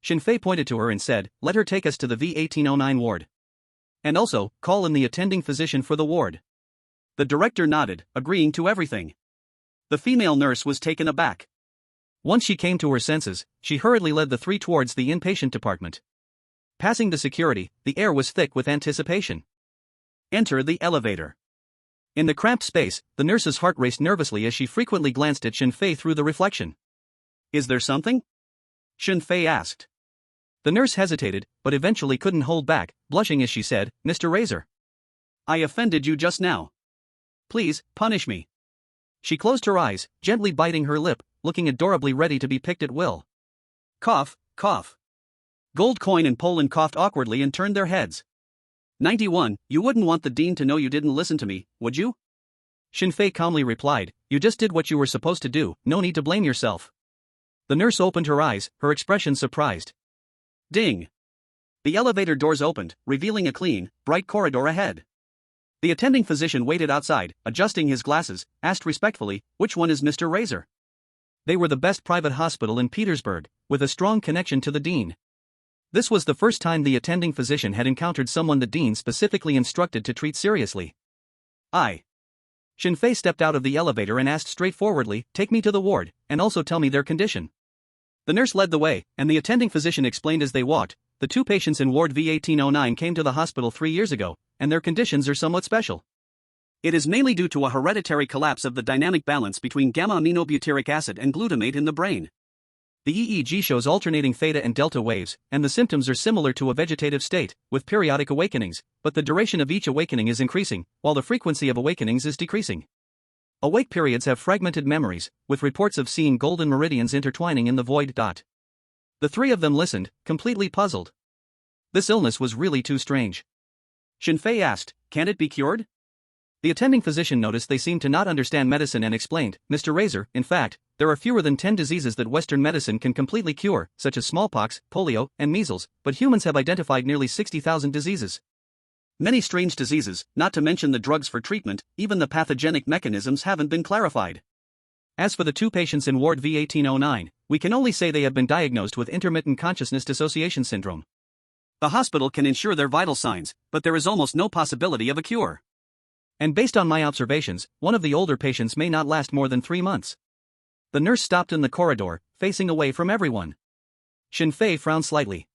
Speaker 1: Shinfei pointed to her and said, "Let her take us to the V1809 ward. And also, call in the attending physician for the ward." The director nodded, agreeing to everything. The female nurse was taken aback. Once she came to her senses, she hurriedly led the three towards the inpatient department. Passing the security, the air was thick with anticipation. Enter the elevator. In the cramped space, the nurse's heart raced nervously as she frequently glanced at Shinfei through the reflection. "Is there something?" Shinfei asked. The nurse hesitated, but eventually couldn't hold back, blushing as she said, "Mr. Razor, I offended you just now. Please, punish me." She closed her eyes, gently biting her lip, looking adorably ready to be picked at will. Cough, cough. Gold Coin and Poland coughed awkwardly and turned their heads. 91, you wouldn't want the dean to know you didn't listen to me, would you? Shinfei calmly replied, "You just did what you were supposed to do, no need to blame yourself." The nurse opened her eyes, her expression surprised. Ding. The elevator doors opened, revealing a clean, bright corridor ahead. The attending physician waited outside, adjusting his glasses, asked respectfully, "Which one is Mr. Razor?" They were the best private hospital in Petersburg, with a strong connection to the dean. This was the first time the attending physician had encountered someone the dean specifically instructed to treat seriously. Shinfei stepped out of the elevator and asked straightforwardly, "Take me to the ward, and also tell me their condition." The nurse led the way, and the attending physician explained as they walked, "The two patients in ward V1809 came to the hospital 3 years ago, and their conditions are somewhat special. It is mainly due to a hereditary collapse of the dynamic balance between gamma-aminobutyric acid and glutamate in the brain. The EEG shows alternating theta and delta waves, and the symptoms are similar to a vegetative state, with periodic awakenings, but the duration of each awakening is increasing, while the frequency of awakenings is decreasing. Awake periods have fragmented memories, with reports of seeing golden meridians intertwining in the void. The three of them listened, completely puzzled. This illness was really too strange. Shinfei asked, "Can't it be cured?" The attending physician noticed they seemed to not understand medicine and explained, "Mr. Razor, in fact, there are fewer than 10 diseases that Western medicine can completely cure, such as smallpox, polio, and measles, but humans have identified nearly 60,000 diseases. Many strange diseases, not to mention the drugs for treatment, even the pathogenic mechanisms haven't been clarified. As for the two patients in ward V1809, we can only say they have been diagnosed with intermittent consciousness dissociation syndrome. The hospital can ensure their vital signs, but there is almost no possibility of a cure. And based on my observations, one of the older patients may not last more than 3 months." The nurse stopped in the corridor, facing away from everyone. Shinfei frowned slightly.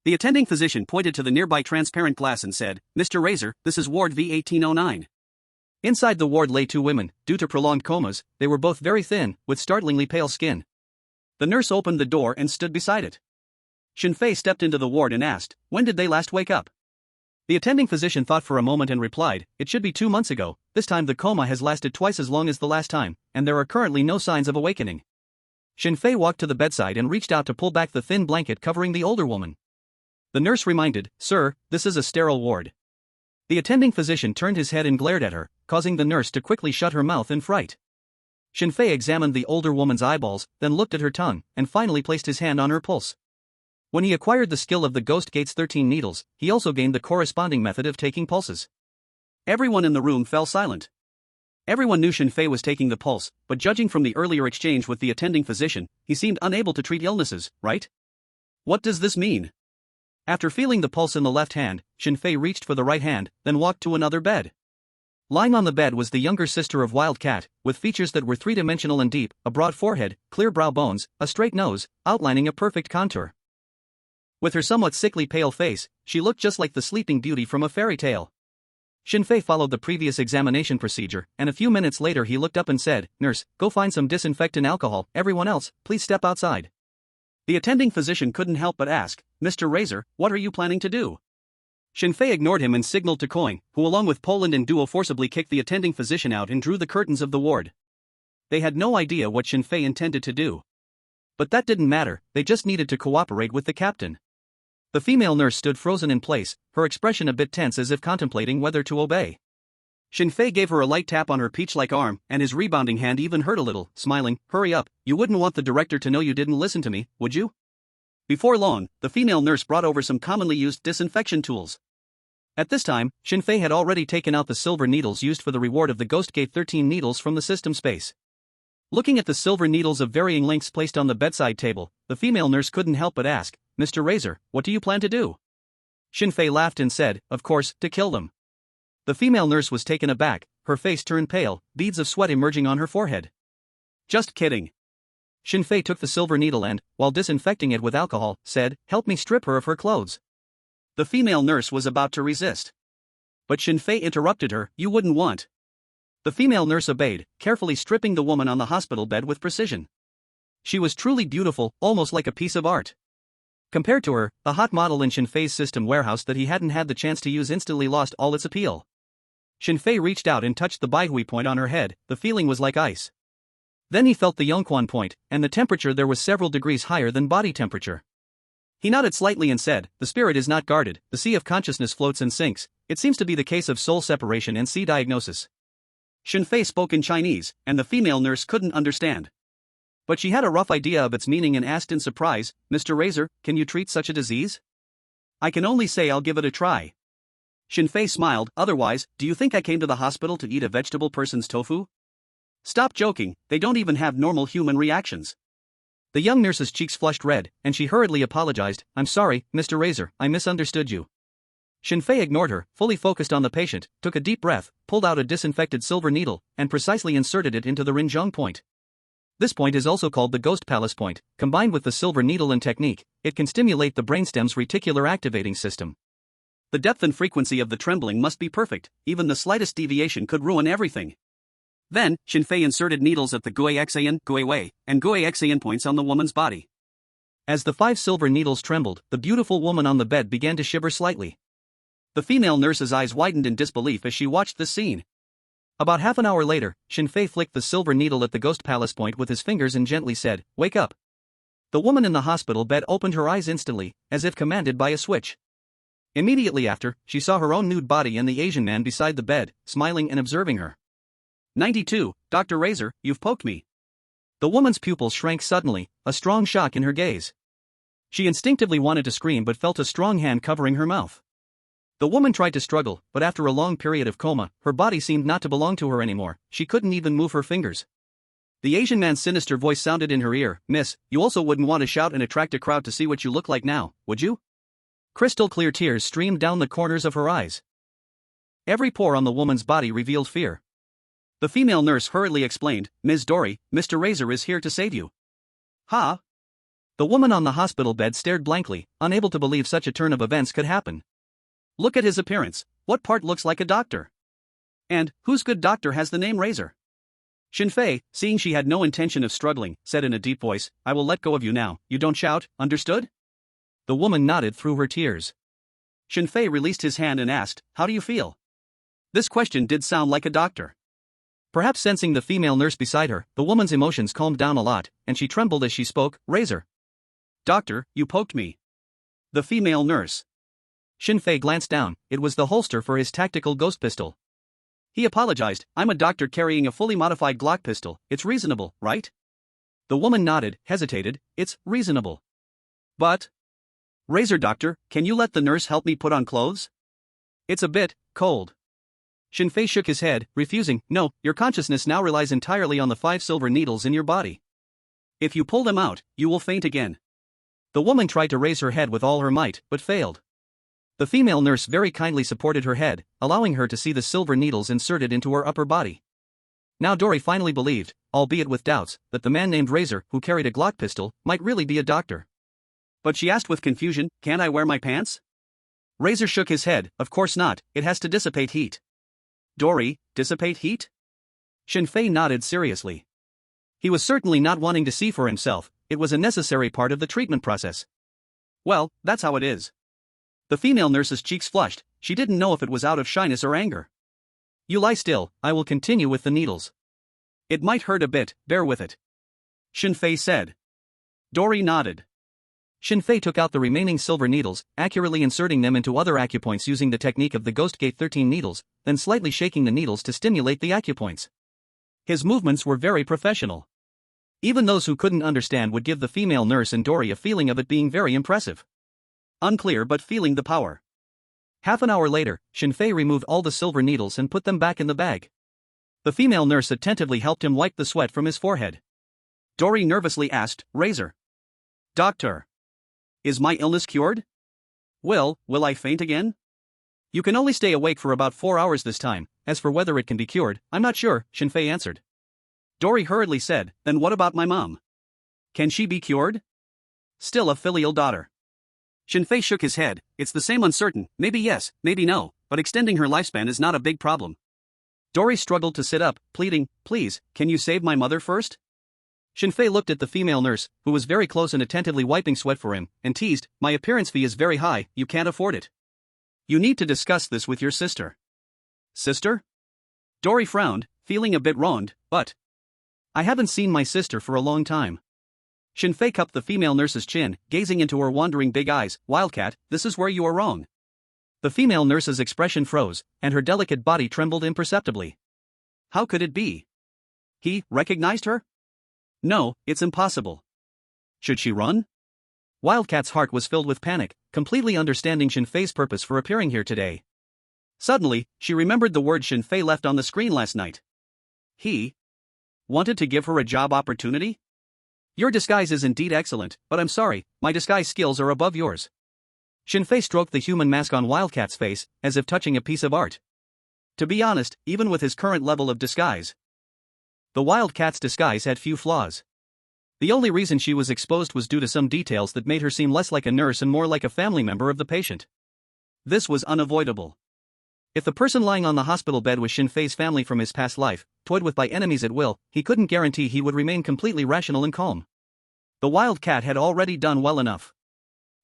Speaker 1: The attending physician pointed to the nearby transparent glass and said, "Mr. Razor, this is ward V1809. Inside the ward lay 2 women. Due to prolonged comas, they were both very thin, with startlingly pale skin. The nurse opened the door and stood beside it. Shinfei stepped into the ward and asked, "When did they last wake up?" The attending physician thought for a moment and replied, "It should be 2 months ago. This time the coma has lasted twice as long as the last time, and there are currently no signs of awakening." Shinfei walked to the bedside and reached out to pull back the thin blanket covering the older woman. The nurse reminded, "Sir, this is a sterile ward." The attending physician turned his head and glared at her, causing the nurse to quickly shut her mouth in fright. Shinfei examined the older woman's eyeballs, then looked at her tongue, and finally placed his hand on her pulse. When he acquired the skill of the Ghost Gate's 13 needles, he also gained the corresponding method of taking pulses. Everyone in the room fell silent. Everyone knew Shinfei was taking the pulse, but judging from the earlier exchange with the attending physician, he seemed unable to treat illnesses, right? What does this mean? After feeling the pulse in the left hand, Shinfei reached for the right hand, then walked to another bed. Lying on the bed was the younger sister of Wildcat, with features that were three-dimensional and deep, a broad forehead, clear brow bones, a straight nose, outlining a perfect contour. With her somewhat sickly pale face, she looked just like the Sleeping Beauty from a fairy tale. Shinfei followed the previous examination procedure, and a few minutes later he looked up and said, "Nurse, go find some disinfectant alcohol, everyone else, please step outside." The attending physician couldn't help but ask, "Mr. Razor, what are you planning to do?" Shinfei ignored him and signaled to Coin, who along with Poland and Duo forcibly kicked the attending physician out and drew the curtains of the ward. They had no idea what Shinfei intended to do. But that didn't matter, they just needed to cooperate with the captain. The female nurse stood frozen in place, her expression a bit tense as if contemplating whether to obey. Shinfei gave her a light tap on her peach-like arm, and his rebounding hand even hurt a little, smiling. Hurry up, you wouldn't want the director to know you didn't listen to me, would you? Before long, the female nurse brought over some commonly used disinfection tools. At this time, Shinfei had already taken out the silver needles used for the reward of the Ghost Gate 13 needles from the system space. Looking at the silver needles of varying lengths placed on the bedside table, the female nurse couldn't help but ask, Mr. Razor, what do you plan to do? Shinfei laughed and said, of course, to kill them. The female nurse was taken aback, her face turned pale, beads of sweat emerging on her forehead. Just kidding. Shinfei took the silver needle and, while disinfecting it with alcohol, said, help me strip her of her clothes. The female nurse was about to resist. But Shinfei interrupted her, you wouldn't want. The female nurse obeyed, carefully stripping the woman on the hospital bed with precision. She was truly beautiful, almost like a piece of art. Compared to her, the hot model in Shinfei's system warehouse that he hadn't had the chance to use instantly lost all its appeal. Shinfei reached out and touched the Baihui point on her head, the feeling was like ice. Then he felt the Yongquan point, and the temperature there was several degrees higher than body temperature. He nodded slightly and said, the spirit is not guarded, the sea of consciousness floats and sinks, it seems to be the case of soul separation and sea diagnosis. Shinfei spoke in Chinese, and the female nurse couldn't understand. But she had a rough idea of its meaning and asked in surprise, Mr. Razor, can you treat such a disease? I can only say I'll give it a try. Shinfei smiled, otherwise, do you think I came to the hospital to eat a vegetable person's tofu? Stop joking, they don't even have normal human reactions. The young nurse's cheeks flushed red, and she hurriedly apologized, I'm sorry, Mr. Razor, I misunderstood you. Shinfei ignored her, fully focused on the patient, took a deep breath, pulled out a disinfected silver needle, and precisely inserted it into the Rinzhong point. This point is also called the Ghost Palace point. Combined with the silver needle and technique, it can stimulate the brainstem's reticular activating system. The depth and frequency of the trembling must be perfect, even the slightest deviation could ruin everything. Then, Shinfei inserted needles at the Guixan, Guiwei, and Guixan points on the woman's body. As the 5 silver needles trembled, the beautiful woman on the bed began to shiver slightly. The female nurse's eyes widened in disbelief as she watched this scene. About half an hour later, Shinfei flicked the silver needle at the Ghost Palace point with his fingers and gently said, wake up. The woman in the hospital bed opened her eyes instantly, as if commanded by a switch. Immediately after, she saw her own nude body and the Asian man beside the bed, smiling and observing her. 92, Dr. Razor, you've poked me. The woman's pupils shrank suddenly, a strong shock in her gaze. She instinctively wanted to scream but felt a strong hand covering her mouth. The woman tried to struggle, but after a long period of coma, her body seemed not to belong to her anymore, she couldn't even move her fingers. The Asian man's sinister voice sounded in her ear, Miss, you also wouldn't want to shout and attract a crowd to see what you look like now, would you? Crystal clear tears streamed down the corners of her eyes. Every pore on the woman's body revealed fear. The female nurse hurriedly explained, Ms. Dory, Mr. Razor is here to save you. Huh? The woman on the hospital bed stared blankly, unable to believe such a turn of events could happen. Look at his appearance, what part looks like a doctor? And, whose good doctor has the name Razor? Shinfei, seeing she had no intention of struggling, said in a deep voice, I will let go of you now, you don't shout, understood? The woman nodded through her tears. Shinfei released his hand and asked, how do you feel? This question did sound like a doctor. Perhaps sensing the female nurse beside her, the woman's emotions calmed down a lot, and she trembled as she spoke, Razor. Doctor, you poked me. The female nurse. Shinfei glanced down, it was the holster for his tactical ghost pistol. He apologized, I'm a doctor carrying a fully modified Glock pistol, it's reasonable, right? The woman nodded, hesitated, it's reasonable. But... Razor doctor, can you let the nurse help me put on clothes? It's a bit cold. Shinfei shook his head, refusing, no, your consciousness now relies entirely on the 5 silver needles in your body. If you pull them out, you will faint again. The woman tried to raise her head with all her might, but failed. The female nurse very kindly supported her head, allowing her to see the silver needles inserted into her upper body. Now Dory finally believed, albeit with doubts, that the man named Razor, who carried a Glock pistol, might really be a doctor. But she asked with confusion, can't I wear my pants? Razor shook his head, of course not, it has to dissipate heat. Dory, dissipate heat? Shinfei nodded seriously. He was certainly not wanting to see for himself, it was a necessary part of the treatment process. Well, that's how it is. The female nurse's cheeks flushed, she didn't know if it was out of shyness or anger. You lie still, I will continue with the needles. It might hurt a bit, bear with it. Shinfei said. Dory nodded. Shinfei took out the remaining silver needles, accurately inserting them into other acupoints using the technique of the Ghost Gate 13 needles, then slightly shaking the needles to stimulate the acupoints. His movements were very professional. Even those who couldn't understand would give the female nurse and Dory a feeling of it being very impressive. Unclear but feeling the power. Half an hour later, Shinfei removed all the silver needles and put them back in the bag. The female nurse attentively helped him wipe the sweat from his forehead. Dory nervously asked, "Razor. Doctor. Is my illness cured? Will I faint again?" "You can only stay awake for about 4 hours this time. As for whether it can be cured, I'm not sure," Shinfei answered. Dory hurriedly said, "Then what about my mom? Can she be cured? Still a filial daughter." Shinfei shook his head. "It's the same uncertain, maybe yes, maybe no, but extending her lifespan is not a big problem." Dory struggled to sit up, pleading, "Please, can you save my mother first?" Shinfei looked at the female nurse, who was very close and attentively wiping sweat for him, and teased, "My appearance fee is very high, you can't afford it. You need to discuss this with your sister." "Sister?" Dory frowned, feeling a bit wronged, "But I haven't seen my sister for a long time." Shinfei cupped the female nurse's chin, gazing into her wandering big eyes. "Wildcat, this is where you are wrong." The female nurse's expression froze, and her delicate body trembled imperceptibly. How could it be? He recognized her? No, it's impossible. Should she run? Wildcat's heart was filled with panic, completely understanding Shinfei's purpose for appearing here today. Suddenly, she remembered the word Shinfei left on the screen last night. He wanted to give her a job opportunity? "Your disguise is indeed excellent, but I'm sorry, my disguise skills are above yours." Shinfei stroked the human mask on Wildcat's face, as if touching a piece of art. To be honest, even with his current level of disguise, the Wildcat's disguise had few flaws. The only reason she was exposed was due to some details that made her seem less like a nurse and more like a family member of the patient. This was unavoidable. If the person lying on the hospital bed was Shinfei's family from his past life, toyed with by enemies at will, he couldn't guarantee he would remain completely rational and calm. The Wildcat had already done well enough.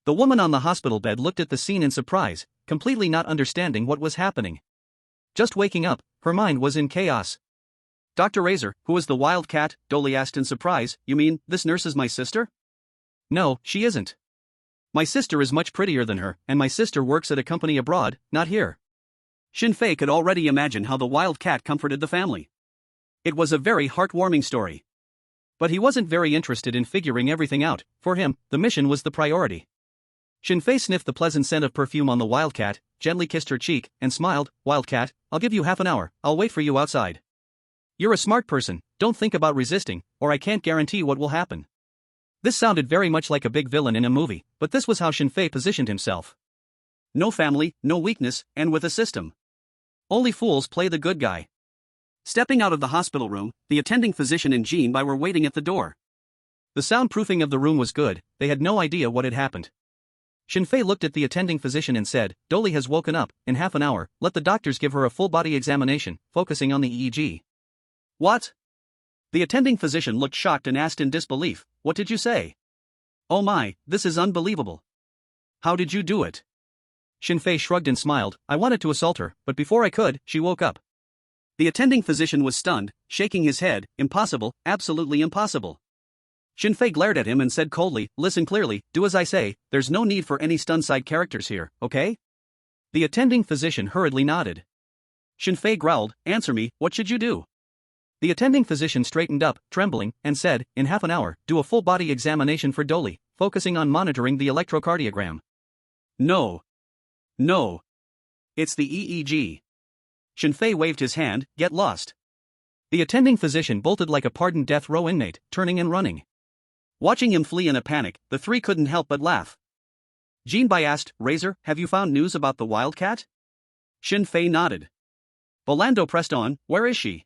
Speaker 1: The woman on the hospital bed looked at the scene in surprise, completely not understanding what was happening. Just waking up, her mind was in chaos. "Dr. Razor, who is the Wildcat?" Dolly asked in surprise. "You mean, this nurse is my sister?" "No, she isn't. My sister is much prettier than her, and my sister works at a company abroad, not here." Shinfei could already imagine how the Wildcat comforted the family. It was a very heartwarming story. But he wasn't very interested in figuring everything out. For him, the mission was the priority. Shinfei sniffed the pleasant scent of perfume on the Wildcat, gently kissed her cheek, and smiled. "Wildcat, I'll give you half an hour, I'll wait for you outside. You're a smart person, don't think about resisting, or I can't guarantee what will happen." This sounded very much like a big villain in a movie, but this was how Shinfei positioned himself. No family, no weakness, and with a system. Only fools play the good guy. Stepping out of the hospital room, the attending physician and Jean Bai were waiting at the door. The soundproofing of the room was good, they had no idea what had happened. Shinfei looked at the attending physician and said, "Dolly has woken up, in half an hour, let the doctors give her a full-body examination, focusing on the EEG." "What?" The attending physician looked shocked and asked in disbelief, "What did you say?" "Oh my, this is unbelievable. How did you do it?" Shinfei shrugged and smiled. "I wanted to assault her, but before I could, she woke up." The attending physician was stunned, shaking his head. "Impossible, absolutely impossible." Shinfei glared at him and said coldly, "Listen clearly, do as I say, there's no need for any stunned side characters here, okay?" The attending physician hurriedly nodded. Shinfei growled, "Answer me, what should you do?" The attending physician straightened up, trembling, and said, "In half an hour, do a full-body examination for Dolly, focusing on monitoring the electrocardiogram." No. It's the EEG. Shinfei waved his hand, "Get lost." The attending physician bolted like a pardoned death row inmate, turning and running. Watching him flee in a panic, the three couldn't help but laugh. Jean Bai asked, "Razor, have you found news about the Wildcat?" Shinfei nodded. Bolando pressed on, "Where is she?"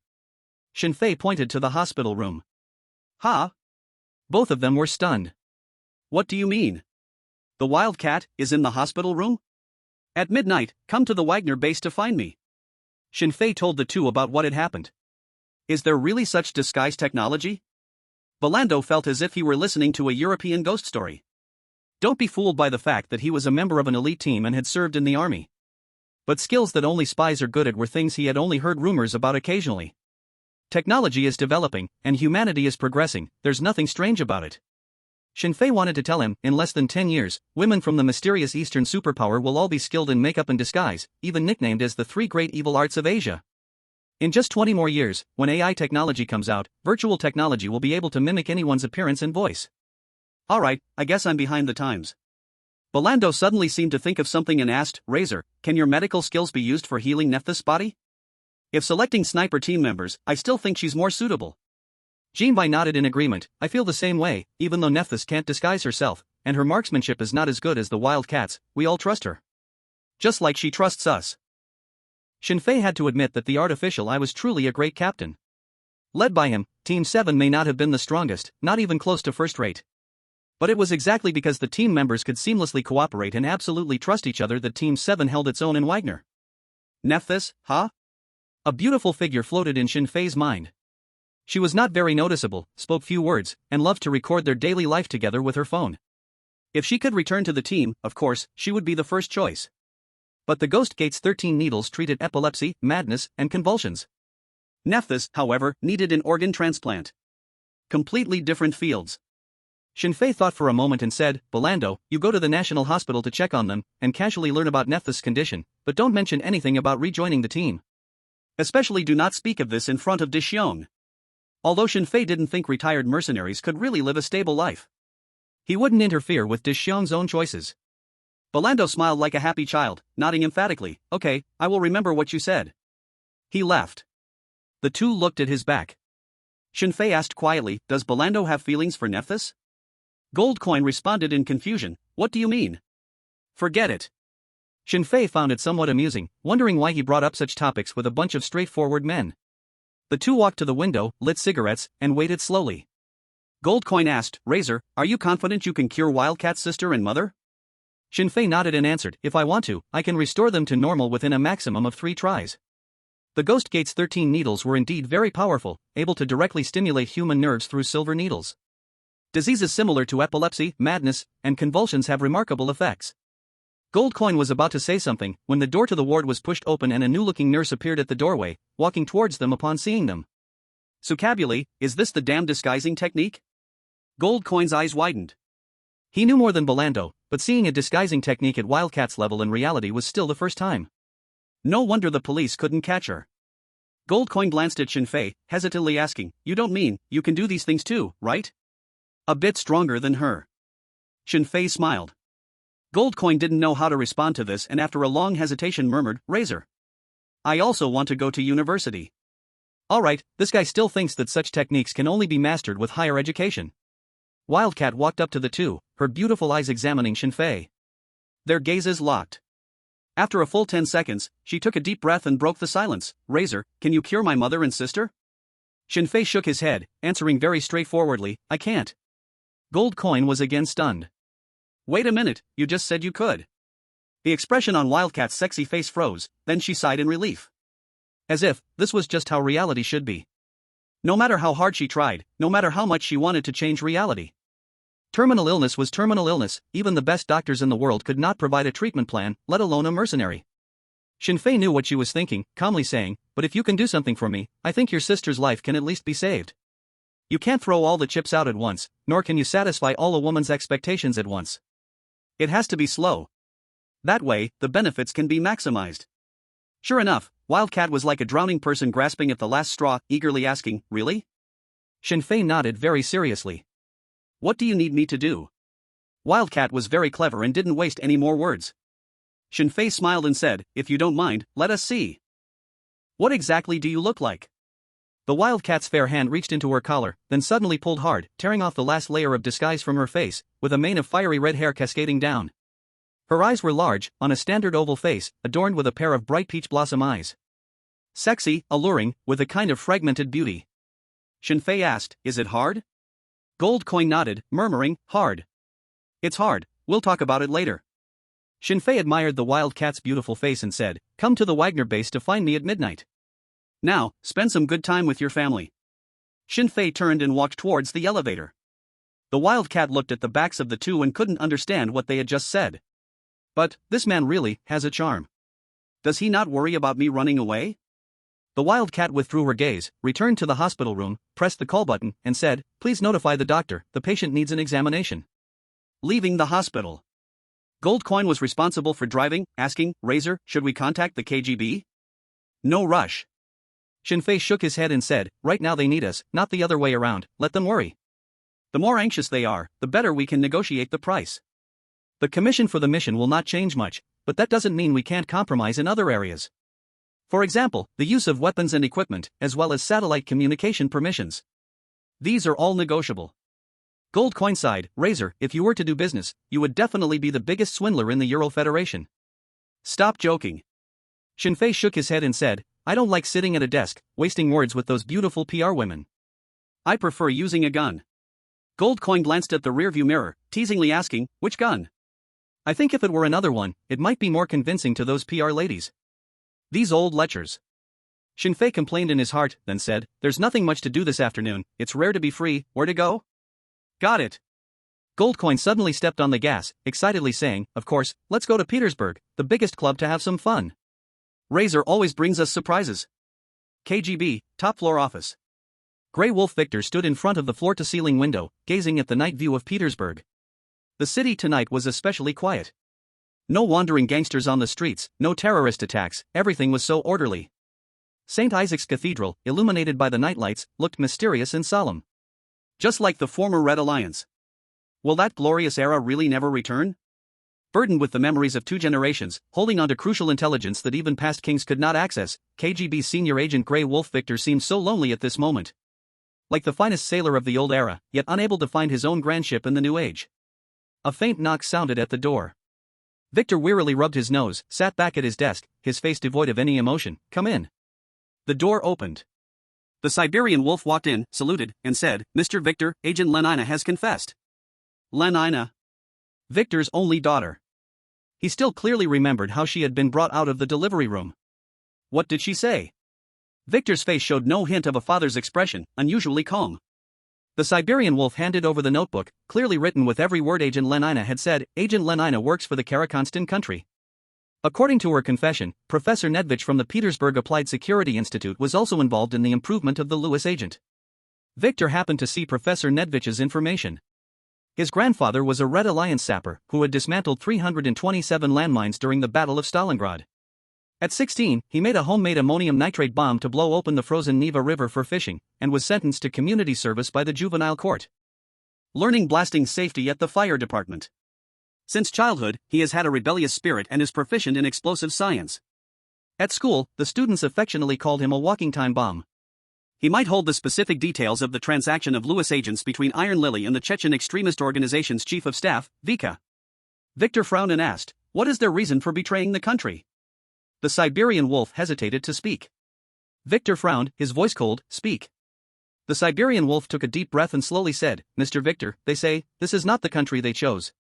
Speaker 1: Shinfei pointed to the hospital room. "Ha?" Both of them were stunned. "What do you mean? The Wildcat is in the hospital room? At midnight, come to the Wagner base to find me." Shinfei told the two about what had happened. Is there really such disguise technology? Bolando felt as if he were listening to a European ghost story. Don't be fooled by the fact that he was a member of an elite team and had served in the army. But skills that only spies are good at were things he had only heard rumors about occasionally. Technology is developing, and humanity is progressing, there's nothing strange about it. Shinfei wanted to tell him, in less than 10 years, women from the mysterious Eastern superpower will all be skilled in makeup and disguise, even nicknamed as the three great evil arts of Asia. In just 20 more years, when AI technology comes out, virtual technology will be able to mimic anyone's appearance and voice. Alright, I guess I'm behind the times. Belando suddenly seemed to think of something and asked, Razor, can your medical skills be used for healing Nephthys' body? If selecting sniper team members, I still think she's more suitable. Jinbai nodded in agreement. I feel the same way, even though Nephthys can't disguise herself, and her marksmanship is not as good as the Wildcats, we all trust her. Just like she trusts us. Shinfei had to admit that the artificial I was truly a great captain. Led by him, Team 7 may not have been the strongest, not even close to first rate. But it was exactly because the team members could seamlessly cooperate and absolutely trust each other that Team 7 held its own in Wagner. Nephthys, huh? A beautiful figure floated in Shinfei's mind. She was not very noticeable, spoke few words, and loved to record their daily life together with her phone. If she could return to the team, of course, she would be the first choice. But the Ghost Gate's 13 needles treated epilepsy, madness, and convulsions. Nephthys, however, needed an organ transplant. Completely different fields. Shinfei thought for a moment and said, Belando, you go to the National Hospital to check on them, and casually learn about Nephthys' condition, but don't mention anything about rejoining the team. Especially do not speak of this in front of Dishyong. Although Shinfei didn't think retired mercenaries could really live a stable life. He wouldn't interfere with Dishyong's own choices. Belando smiled like a happy child, nodding emphatically, okay, I will remember what you said. He left. The two looked at his back. Shinfei asked quietly, does Belando have feelings for Nephthys? Goldcoin responded in confusion, what do you mean? Forget it. Shinfei found it somewhat amusing, wondering why he brought up such topics with a bunch of straightforward men. The two walked to the window, lit cigarettes, and waited slowly. Goldcoin asked, Razor, are you confident you can cure Wildcat's sister and mother? Shinfei nodded and answered, if I want to, I can restore them to normal within a maximum of 3 tries. The Ghost Gate's 13 needles were indeed very powerful, able to directly stimulate human nerves through silver needles. Diseases similar to epilepsy, madness, and convulsions have remarkable effects. Goldcoin was about to say something, when the door to the ward was pushed open and a new-looking nurse appeared at the doorway, walking towards them upon seeing them. Sucabuli, is this the damn disguising technique? Goldcoin's eyes widened. He knew more than Belando, but seeing a disguising technique at Wildcat's level in reality was still the first time. No wonder the police couldn't catch her. Goldcoin glanced at Shinfei, hesitantly asking, you don't mean, you can do these things too, right? A bit stronger than her. Shinfei smiled. Goldcoin didn't know how to respond to this and after a long hesitation murmured, Razor. I also want to go to university. Alright, this guy still thinks that such techniques can only be mastered with higher education. Wildcat walked up to the two, her beautiful eyes examining Shinfei. Their gazes locked. After a full 10 seconds, she took a deep breath and broke the silence. Razor, can you cure my mother and sister? Shinfei shook his head, answering very straightforwardly, I can't. Goldcoin was again stunned. Wait a minute, you just said you could. The expression on Wildcat's sexy face froze, then she sighed in relief. As if, this was just how reality should be. No matter how hard she tried, no matter how much she wanted to change reality. Terminal illness was terminal illness, even the best doctors in the world could not provide a treatment plan, let alone a mercenary. Shinfei knew what she was thinking, calmly saying, but if you can do something for me, I think your sister's life can at least be saved. You can't throw all the chips out at once, nor can you satisfy all a woman's expectations at once. It has to be slow. That way, the benefits can be maximized. Sure enough, Wildcat was like a drowning person grasping at the last straw, eagerly asking, really? Shinfei nodded very seriously. What do you need me to do? Wildcat was very clever and didn't waste any more words. Shinfei smiled and said, if you don't mind, let us see. What exactly do you look like? The Wildcat's fair hand reached into her collar, then suddenly pulled hard, tearing off the last layer of disguise from her face, with a mane of fiery red hair cascading down. Her eyes were large, on a standard oval face, adorned with a pair of bright peach blossom eyes. Sexy, alluring, with a kind of fragmented beauty. Shinfei asked, is it hard? Goldcoin nodded, murmuring, hard. It's hard, we'll talk about it later. Shinfei admired the Wildcat's beautiful face and said, come to the Wagner base to find me at midnight. Now, spend some good time with your family. Shinfei turned and walked towards the elevator. The Wildcat looked at the backs of the two and couldn't understand what they had just said. But, this man really has a charm. Does he not worry about me running away? The wildcat withdrew her gaze, returned to the hospital room, pressed the call button, and said, "Please notify the doctor, the patient needs an examination." Leaving the hospital. Gold Coin was responsible for driving, asking, "Razor, should we contact the KGB?" No rush. Shinfei shook his head and said, "Right now they need us, not the other way around, let them worry. The more anxious they are, the better we can negotiate the price. The commission for the mission will not change much, but that doesn't mean we can't compromise in other areas. For example, the use of weapons and equipment, as well as satellite communication permissions. These are all negotiable." Gold Coin sighed, "Razor, if you were to do business, you would definitely be the biggest swindler in the Euro Federation." "Stop joking." Shinfei shook his head and said, "I don't like sitting at a desk, wasting words with those beautiful PR women. I prefer using a gun." Gold Coin glanced at the rearview mirror, teasingly asking, "Which gun?" "I think if it were another one, it might be more convincing to those PR ladies. These old lechers." Shinfei complained in his heart, then said, "There's nothing much to do this afternoon, it's rare to be free, where to go?" "Got it." Gold Coin suddenly stepped on the gas, excitedly saying, "Of course, let's go to Petersburg, the biggest club, to have some fun. Razor always brings us surprises." KGB, top floor office. Grey Wolf Victor stood in front of the floor-to-ceiling window, gazing at the night view of Petersburg. The city tonight was especially quiet. No wandering gangsters on the streets, no terrorist attacks, everything was so orderly. St. Isaac's Cathedral, illuminated by the nightlights, looked mysterious and solemn. Just like the former Red Alliance. Will that glorious era really never return? Burdened with the memories of 2 generations, holding on to crucial intelligence that even past kings could not access, KGB's senior agent Grey Wolf Victor seemed so lonely at this moment. Like the finest sailor of the old era, yet unable to find his own grand ship in the new age. A faint knock sounded at the door. Victor wearily rubbed his nose, sat back at his desk, his face devoid of any emotion. "Come in." The door opened. The Siberian Wolf walked in, saluted, and said, "Mr. Victor, Agent Lenina has confessed." Lenina? Victor's only daughter. He still clearly remembered how she had been brought out of the delivery room. What did she say? Victor's face showed no hint of a father's expression, unusually calm. The Siberian Wolf handed over the notebook, clearly written with every word Agent Lenina had said. "Agent Lenina works for the Karakonstan country." According to her confession, Professor Nedvich from the Petersburg Applied Security Institute was also involved in the improvement of the Lewis agent. Victor happened to see Professor Nedvich's information. His grandfather was a Red Alliance sapper who had dismantled 327 landmines during the Battle of Stalingrad. At 16, he made a homemade ammonium nitrate bomb to blow open the frozen Neva River for fishing, and was sentenced to community service by the juvenile court. Learning blasting safety at the fire department. Since childhood, he has had a rebellious spirit and is proficient in explosive science. At school, the students affectionately called him a walking time bomb. He might hold the specific details of the transaction of Lewis agents between Iron Lily and the Chechen extremist organization's chief of staff, Vika. Victor frowned and asked, "What is their reason for betraying the country?" The Siberian Wolf hesitated to speak. Victor frowned, his voice cold. "Speak." The Siberian Wolf took a deep breath and slowly said, "Mr. Victor, they say, this is not the country they chose."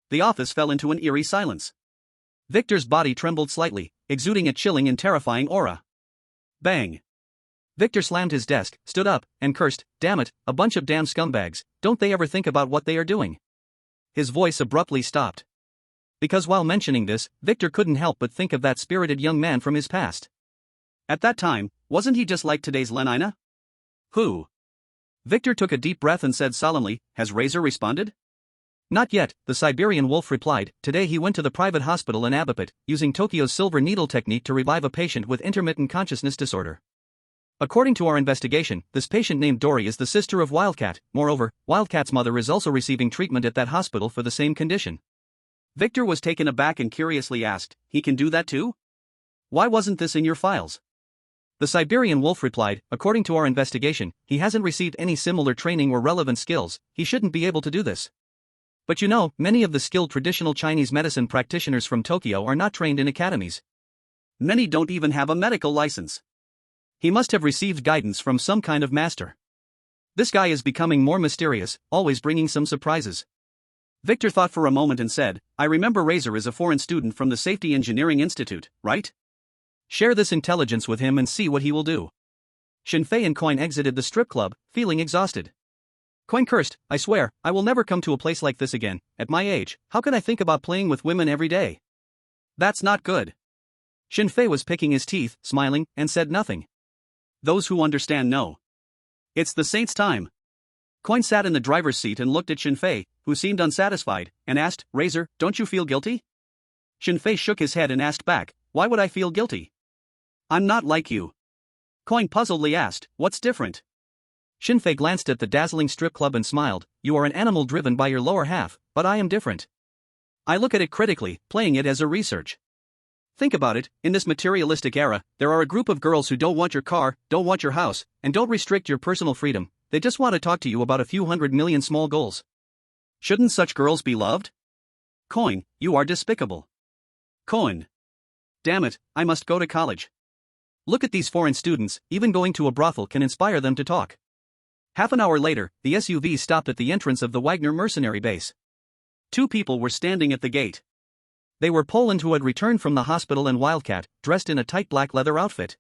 Speaker 1: The office fell into an eerie silence. Victor's body trembled slightly, exuding a chilling and terrifying aura. Bang! Victor slammed his desk, stood up, and cursed, "Damn it, a bunch of damn scumbags, don't they ever think about what they are doing?" His voice abruptly stopped. Because while mentioning this, Victor couldn't help but think of that spirited young man from his past. At that time, wasn't he just like today's Lenina? Who? Victor took a deep breath and said solemnly, "Has Razor responded?" "Not yet," the Siberian Wolf replied. "Today he went to the private hospital in Abapit, using Tokyo's silver needle technique to revive a patient with intermittent consciousness disorder. According to our investigation, this patient named Dory is the sister of Wildcat. Moreover, Wildcat's mother is also receiving treatment at that hospital for the same condition." Victor was taken aback and curiously asked, "He can do that too? Why wasn't this in your files?" The Siberian Wolf replied, "According to our investigation, he hasn't received any similar training or relevant skills, he shouldn't be able to do this. But you know, many of the skilled traditional Chinese medicine practitioners from Tokyo are not trained in academies. Many don't even have a medical license. He must have received guidance from some kind of master. This guy is becoming more mysterious, always bringing some surprises." Victor thought for a moment and said, "I remember Razor is a foreign student from the Safety Engineering Institute, right? Share this intelligence with him and see what he will do." Shinfei and Coin exited the strip club, feeling exhausted. Coin cursed, "I swear, I will never come to a place like this again. At my age, how can I think about playing with women every day? That's not good." Shinfei was picking his teeth, smiling, and said nothing. Those who understand know. It's the saint's time. Coin sat in the driver's seat and looked at Shinfei, who seemed unsatisfied, and asked, Razor, don't you feel guilty? Shinfei shook his head and asked back, why would I feel guilty? I'm not like you. Coin puzzledly asked, what's different? Shinfei glanced at the dazzling strip club and smiled, you are an animal driven by your lower half, but I am different. I look at it critically, playing it as a research. Think about it, in this materialistic era, there are a group of girls who don't want your car, don't want your house, and don't restrict your personal freedom, they just want to talk to you about a few 100 million small goals. Shouldn't such girls be loved? Coin, you are despicable. Coin. Damn it, I must go to college. Look at these foreign students, even going to a brothel can inspire them to talk. Half an hour later, the SUV stopped at the entrance of the Wagner Mercenary base. Two people were standing at the gate. They were Poland who had returned from the hospital and Wildcat, dressed in a tight black leather outfit.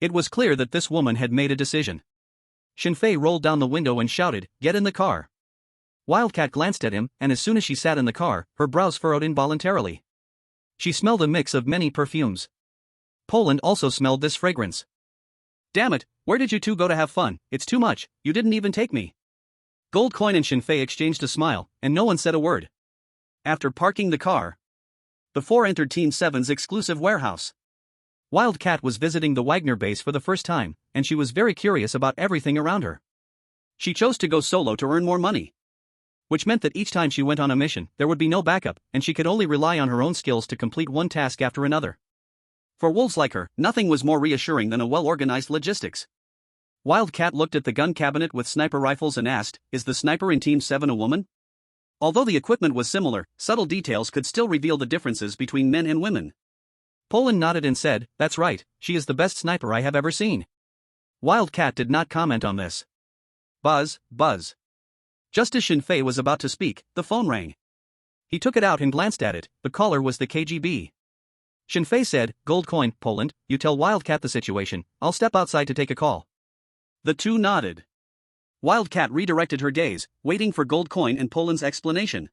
Speaker 1: It was clear that this woman had made a decision. Shinfei rolled down the window and shouted, get in the car. Wildcat glanced at him, and as soon as she sat in the car, her brows furrowed involuntarily. She smelled a mix of many perfumes. Poland also smelled this fragrance. Damn it, where did you two go to have fun? It's too much, you didn't even take me. Gold Coin and Shinfei exchanged a smile, and no one said a word. After parking the car, the four entered Team 7's exclusive warehouse. Wildcat was visiting the Wagner base for the first time, and she was very curious about everything around her. She chose to go solo to earn more money. Which meant that each time she went on a mission, there would be no backup, and she could only rely on her own skills to complete one task after another. For wolves like her, nothing was more reassuring than a well-organized logistics. Wildcat looked at the gun cabinet with sniper rifles and asked, is the sniper in Team 7 a woman? Although the equipment was similar, subtle details could still reveal the differences between men and women. Poland nodded and said, that's right, she is the best sniper I have ever seen. Wildcat did not comment on this. Buzz, buzz. Just as Shinfei was about to speak, the phone rang. He took it out and glanced at it, the caller was the KGB. Shinfei said, Gold Coin, Poland, you tell Wildcat the situation, I'll step outside to take a call. The two nodded. Wildcat redirected her gaze, waiting for Gold Coin and Poland's explanation.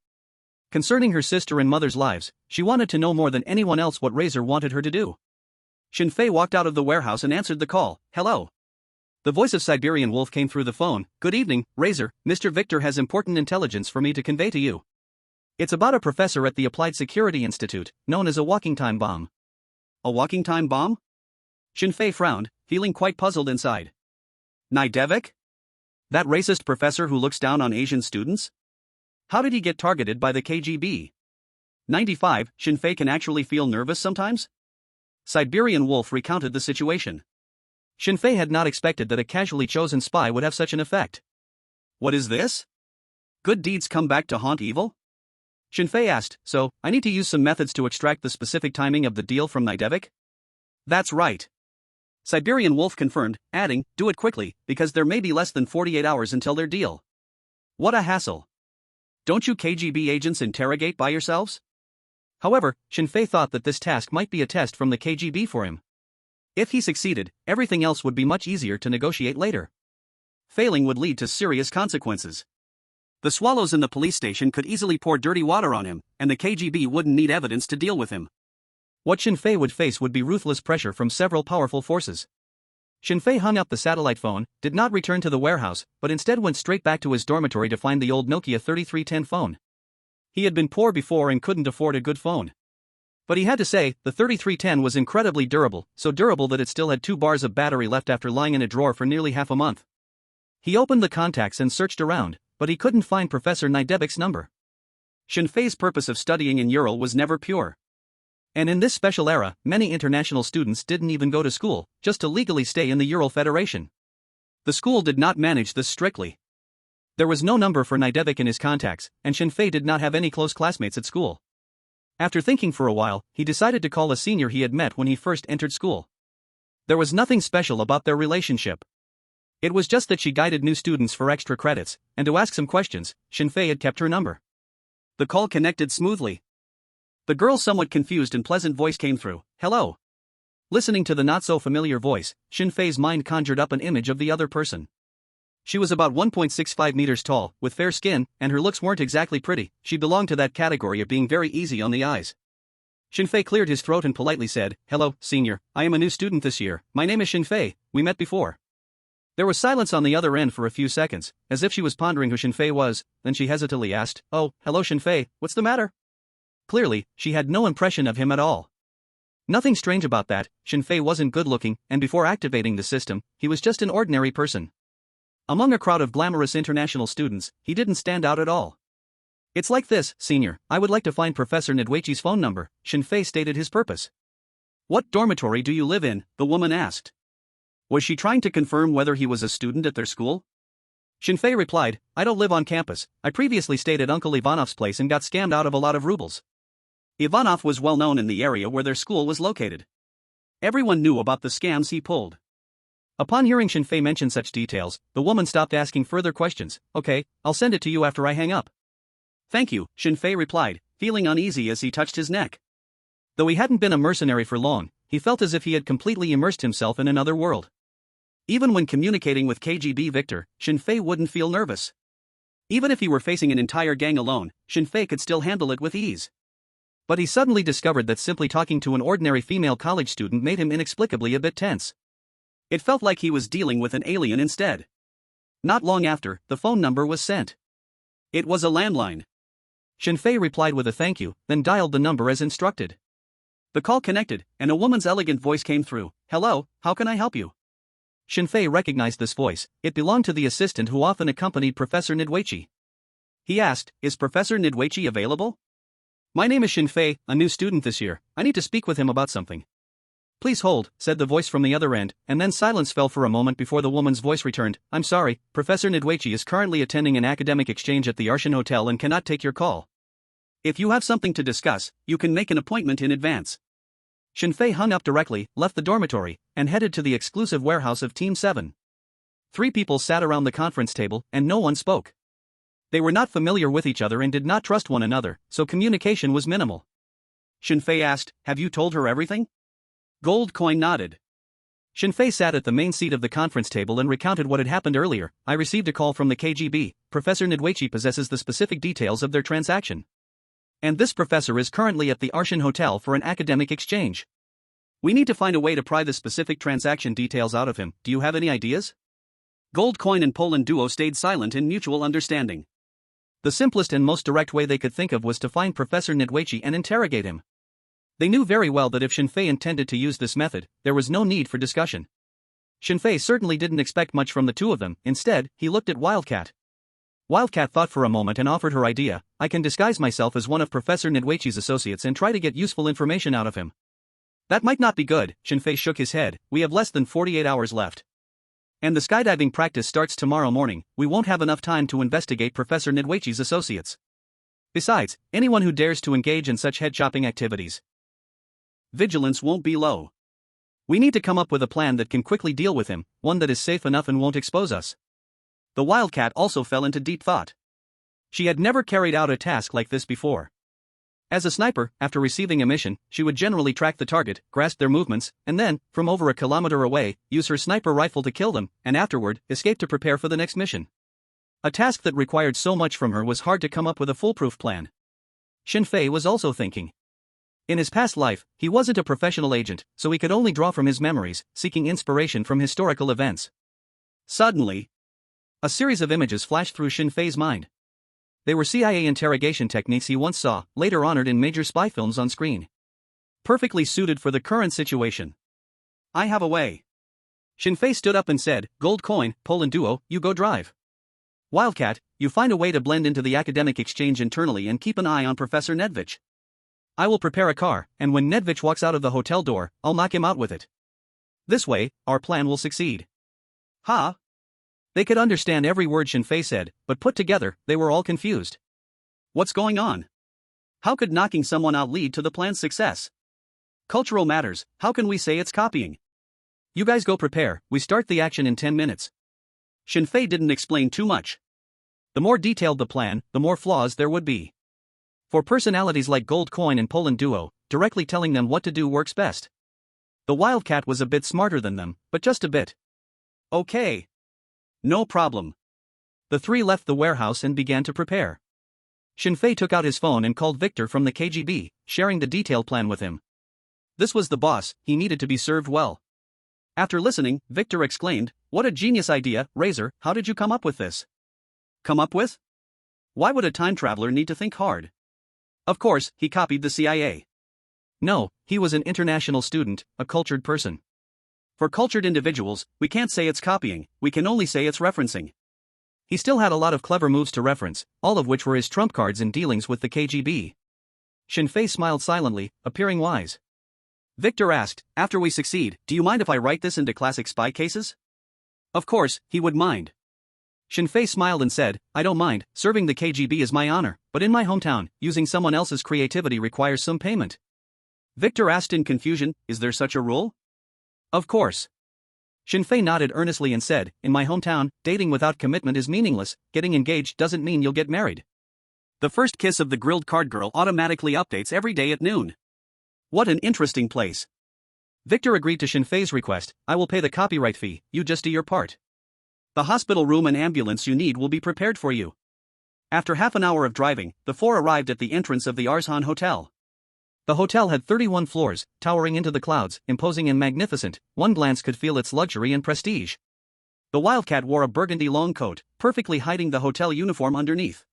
Speaker 1: Concerning her sister and mother's lives, she wanted to know more than anyone else what Razor wanted her to do. Shinfei walked out of the warehouse and answered the call, hello. The voice of Siberian Wolf came through the phone, good evening, Razor, Mr. Victor has important intelligence for me to convey to you. It's about a professor at the Applied Security Institute, known as a walking time bomb. A walking time bomb? Shinfei frowned, feeling quite puzzled inside. Naidevik? That racist professor who looks down on Asian students? How did he get targeted by the KGB? 95, Shinfei can actually feel nervous sometimes? Siberian Wolf recounted the situation. Shinfei had not expected that a casually chosen spy would have such an effect. What is this? Good deeds come back to haunt evil? Shinfei asked, so, I need to use some methods to extract the specific timing of the deal from Naidevik? That's right. Siberian Wolf confirmed, adding, do it quickly, because there may be less than 48 hours until their deal. What a hassle. Don't you KGB agents interrogate by yourselves? However, Shinfei thought that this task might be a test from the KGB for him. If he succeeded, everything else would be much easier to negotiate later. Failing would lead to serious consequences. The swallows in the police station could easily pour dirty water on him, and the KGB wouldn't need evidence to deal with him. What Shinfei would face would be ruthless pressure from several powerful forces. Shinfei hung up the satellite phone, did not return to the warehouse, but instead went straight back to his dormitory to find the old Nokia 3310 phone. He had been poor before and couldn't afford a good phone. But he had to say, the 3310 was incredibly durable, so durable that it still had 2 bars of battery left after lying in a drawer for nearly half a month. He opened the contacts and searched around, but he couldn't find Professor Naidevik's number. Shinfei's purpose of studying in Ural was never pure. And in this special era, many international students didn't even go to school, just to legally stay in the Ural Federation. The school did not manage this strictly. There was no number for Naidevik in his contacts, and Shinfei did not have any close classmates at school. After thinking for a while, he decided to call a senior he had met when he first entered school. There was nothing special about their relationship. It was just that she guided new students for extra credits, and to ask some questions, Shinfei had kept her number. The call connected smoothly. The girl's somewhat confused and pleasant voice came through, hello. Listening to the not-so-familiar voice, Shinfei's mind conjured up an image of the other person. She was about 1.65 meters tall, with fair skin, and her looks weren't exactly pretty. She belonged to that category of being very easy on the eyes. Shinfei cleared his throat and politely said, "Hello, senior, I am a new student this year, my name is Shinfei, we met before." There was silence on the other end for a few seconds, as if she was pondering who Shinfei was, then she hesitantly asked, "Oh, hello Shinfei, what's the matter?" Clearly, she had no impression of him at all. Nothing strange about that, Shinfei wasn't good-looking, and before activating the system, he was just an ordinary person. Among a crowd of glamorous international students, he didn't stand out at all. "It's like this, senior, I would like to find Professor Nidweichi's phone number," Shinfei stated his purpose. "What dormitory do you live in?" the woman asked. Was she trying to confirm whether he was a student at their school? Shinfei replied, "I don't live on campus, I previously stayed at Uncle Ivanov's place and got scammed out of a lot of rubles." Ivanov was well known in the area where their school was located. Everyone knew about the scams he pulled. Upon hearing Shinfei mention such details, the woman stopped asking further questions. "Okay, I'll send it to you after I hang up." "Thank you," Shinfei replied, feeling uneasy as he touched his neck. Though he hadn't been a mercenary for long, he felt as if he had completely immersed himself in another world. Even when communicating with KGB Victor, Shinfei wouldn't feel nervous. Even if he were facing an entire gang alone, Shinfei could still handle it with ease. But he suddenly discovered that simply talking to an ordinary female college student made him inexplicably a bit tense. It felt like he was dealing with an alien instead. Not long after, the phone number was sent. It was a landline. Shinfei replied with a thank you, then dialed the number as instructed. The call connected, and a woman's elegant voice came through. "Hello, how can I help you?" Shinfei recognized this voice. It belonged to the assistant who often accompanied Professor Nidweichi. He asked, "Is Professor Nidweichi available?" "My name is Shinfei, a new student this year. I need to speak with him about something." "Please hold," said the voice from the other end, and then silence fell for a moment before the woman's voice returned. "I'm sorry, Professor Nidweichi is currently attending an academic exchange at the Arshan Hotel and cannot take your call. If you have something to discuss, you can make an appointment in advance." Shinfei hung up directly, left the dormitory, and headed to the exclusive warehouse of Team 7. 3 people sat around the conference table, and no one spoke. They were not familiar with each other and did not trust one another, so communication was minimal. Shinfei asked, "Have you told her everything?" Gold Coin nodded. Shinfei sat at the main seat of the conference table and recounted what had happened earlier. "I received a call from the KGB, Professor Nidweichi possesses the specific details of their transaction. And this professor is currently at the Arshan Hotel for an academic exchange. We need to find a way to pry the specific transaction details out of him. Do you have any ideas?" Gold Coin and Poland duo stayed silent in mutual understanding. The simplest and most direct way they could think of was to find Professor Nidweichi and interrogate him. They knew very well that if Shinfei intended to use this method, there was no need for discussion. Shinfei certainly didn't expect much from the two of them. Instead, he looked at Wildcat. Wildcat thought for a moment and offered her idea. "I can disguise myself as one of Professor Nidweichi's associates and try to get useful information out of him." "That might not be good," Shinfei shook his head. "We have less than 48 hours left. And the skydiving practice starts tomorrow morning. We won't have enough time to investigate Professor Nidweichi's associates. Besides, anyone who dares to engage in such head-chopping activities, vigilance won't be low. We need to come up with a plan that can quickly deal with him, one that is safe enough and won't expose us." The Wildcat also fell into deep thought. She had never carried out a task like this before. As a sniper, after receiving a mission, she would generally track the target, grasp their movements, and then, from over a kilometer away, use her sniper rifle to kill them, and afterward, escape to prepare for the next mission. A task that required so much from her was hard to come up with a foolproof plan. Shinfei was also thinking. In his past life, he wasn't a professional agent, so he could only draw from his memories, seeking inspiration from historical events. Suddenly, a series of images flashed through Shinfei's mind. They were CIA interrogation techniques he once saw, later honored in major spy films on screen. Perfectly suited for the current situation. "I have a way." Shinfei stood up and said, "Gold Coin, Poland duo, you go drive. Wildcat, you find a way to blend into the academic exchange internally and keep an eye on Professor Nedvich. I will prepare a car, and when Nedvich walks out of the hotel door, I'll knock him out with it. This way, our plan will succeed." "Ha?" They could understand every word Shinfei said, but put together, they were all confused. What's going on? How could knocking someone out lead to the plan's success? Cultural matters, how can we say it's copying? You guys go prepare, we start the action in 10 minutes. Shinfei didn't explain too much. The more detailed the plan, the more flaws there would be. For personalities like Gold Coin and Poland Duo, directly telling them what to do works best. The Wildcat was a bit smarter than them, but just a bit. Okay. No problem. The 3 left the warehouse and began to prepare. Shinfei took out his phone and called Victor from the KGB, sharing the detailed plan with him. This was the boss, he needed to be served well. After listening, Victor exclaimed, "What a genius idea, Razor, how did you come up with this?" Come up with? Why would a time traveler need to think hard? Of course, he copied the CIA. No, he was an international student, a cultured person. For cultured individuals, we can't say it's copying, we can only say it's referencing. He still had a lot of clever moves to reference, all of which were his trump cards in dealings with the KGB. Shinfei smiled silently, appearing wise. Victor asked, "After we succeed, do you mind if I write this into classic spy cases?" Of course, he would mind. Shinfei smiled and said, "I don't mind, serving the KGB is my honor, but in my hometown, using someone else's creativity requires some payment." Victor asked in confusion, "Is there such a rule?" Of course. Shinfei nodded earnestly and said, "In my hometown, dating without commitment is meaningless, getting engaged doesn't mean you'll get married. The first kiss of the grilled card girl automatically updates every day at noon. What an interesting place." Victor agreed to Shinfei's request, "I will pay the copyright fee, you just do your part. The hospital room and ambulance you need will be prepared for you." After half an hour of driving, the four arrived at the entrance of the Arzhan Hotel. The hotel had 31 floors, towering into the clouds, imposing and magnificent. One glance could feel its luxury and prestige. The Wildcat wore a burgundy long coat, perfectly hiding the hotel uniform underneath.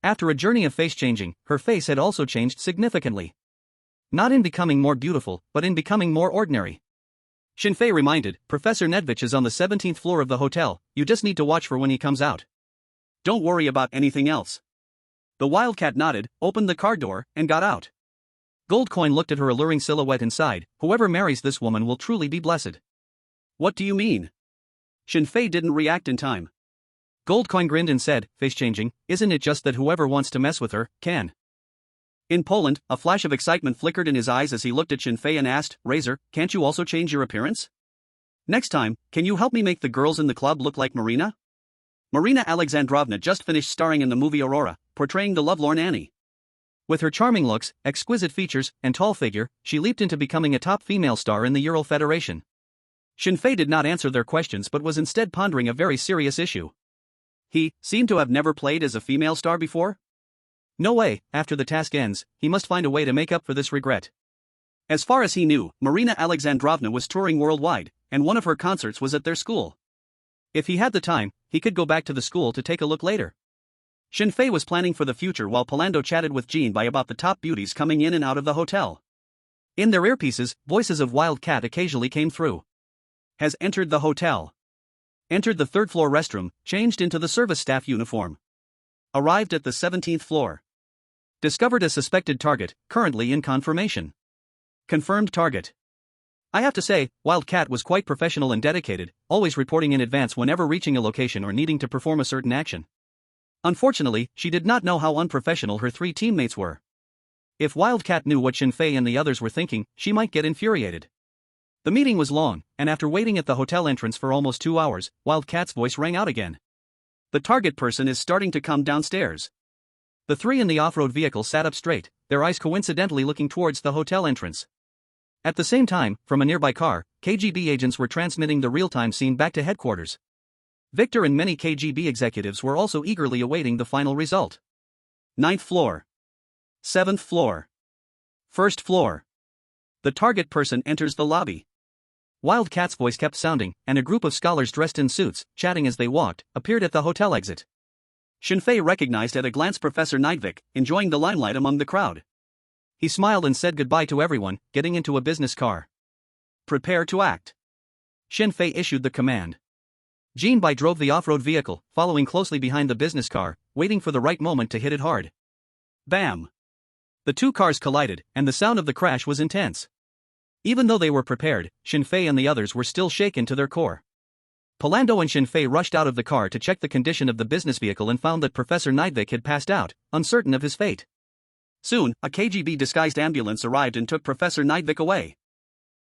Speaker 1: After a journey of face-changing, her face had also changed significantly. Not in becoming more beautiful, but in becoming more ordinary. Shinfei reminded, "Professor Nedvich is on the 17th floor of the hotel, you just need to watch for when he comes out. Don't worry about anything else." The Wildcat nodded, opened the car door, and got out. Goldcoin looked at her alluring silhouette and sighed, "Whoever marries this woman will truly be blessed." "What do you mean?" Shinfei didn't react in time. Goldcoin grinned and said, face-changing, "Isn't it just that whoever wants to mess with her, can?" In Poland, a flash of excitement flickered in his eyes as he looked at Shinfei and asked, "Razor, can't you also change your appearance? Next time, can you help me make the girls in the club look like Marina?" Marina Alexandrovna just finished starring in the movie Aurora, portraying the lovelorn Annie. With her charming looks, exquisite features, and tall figure, she leaped into becoming a top female star in the Ural Federation. Shinfei did not answer their questions but was instead pondering a very serious issue. He seemed to have never played as a female star before? No way, after the task ends, he must find a way to make up for this regret. As far as he knew, Marina Alexandrovna was touring worldwide, and one of her concerts was at their school. If he had the time, he could go back to the school to take a look later. Shinfei was planning for the future while Palando chatted with Jean by about the top beauties coming in and out of the hotel. In their earpieces, voices of Wildcat occasionally came through. Has entered the hotel. Entered the third-floor restroom, changed into the service staff uniform. Arrived at the 17th floor. Discovered a suspected target, currently in confirmation. Confirmed target. I have to say, Wildcat was quite professional and dedicated, always reporting in advance whenever reaching a location or needing to perform a certain action. Unfortunately, she did not know how unprofessional her three teammates were. If Wildcat knew what Shinfei and the others were thinking, she might get infuriated. The meeting was long, and after waiting at the hotel entrance for almost 2 hours, Wildcat's voice rang out again. The target person is starting to come downstairs. The three in the off-road vehicle sat up straight, their eyes coincidentally looking towards the hotel entrance. At the same time, from a nearby car, KGB agents were transmitting the real-time scene back to headquarters. Victor and many KGB executives were also eagerly awaiting the final result. 9th floor. 7th floor. 1st floor. The target person enters the lobby. Wildcat's voice kept sounding, and a group of scholars dressed in suits, chatting as they walked, appeared at the hotel exit. Shinfei recognized at a glance Professor Neidvik, enjoying the limelight among the crowd. He smiled and said goodbye to everyone, getting into a business car. Prepare to act. Shinfei issued the command. Jean Bai drove the off-road vehicle, following closely behind the business car, waiting for the right moment to hit it hard. Bam! The two cars collided, and the sound of the crash was intense. Even though they were prepared, Shinfei and the others were still shaken to their core. Palando and Shinfei rushed out of the car to check the condition of the business vehicle and found that Professor Neidvik had passed out, uncertain of his fate. Soon, a KGB-disguised ambulance arrived and took Professor Neidvik away.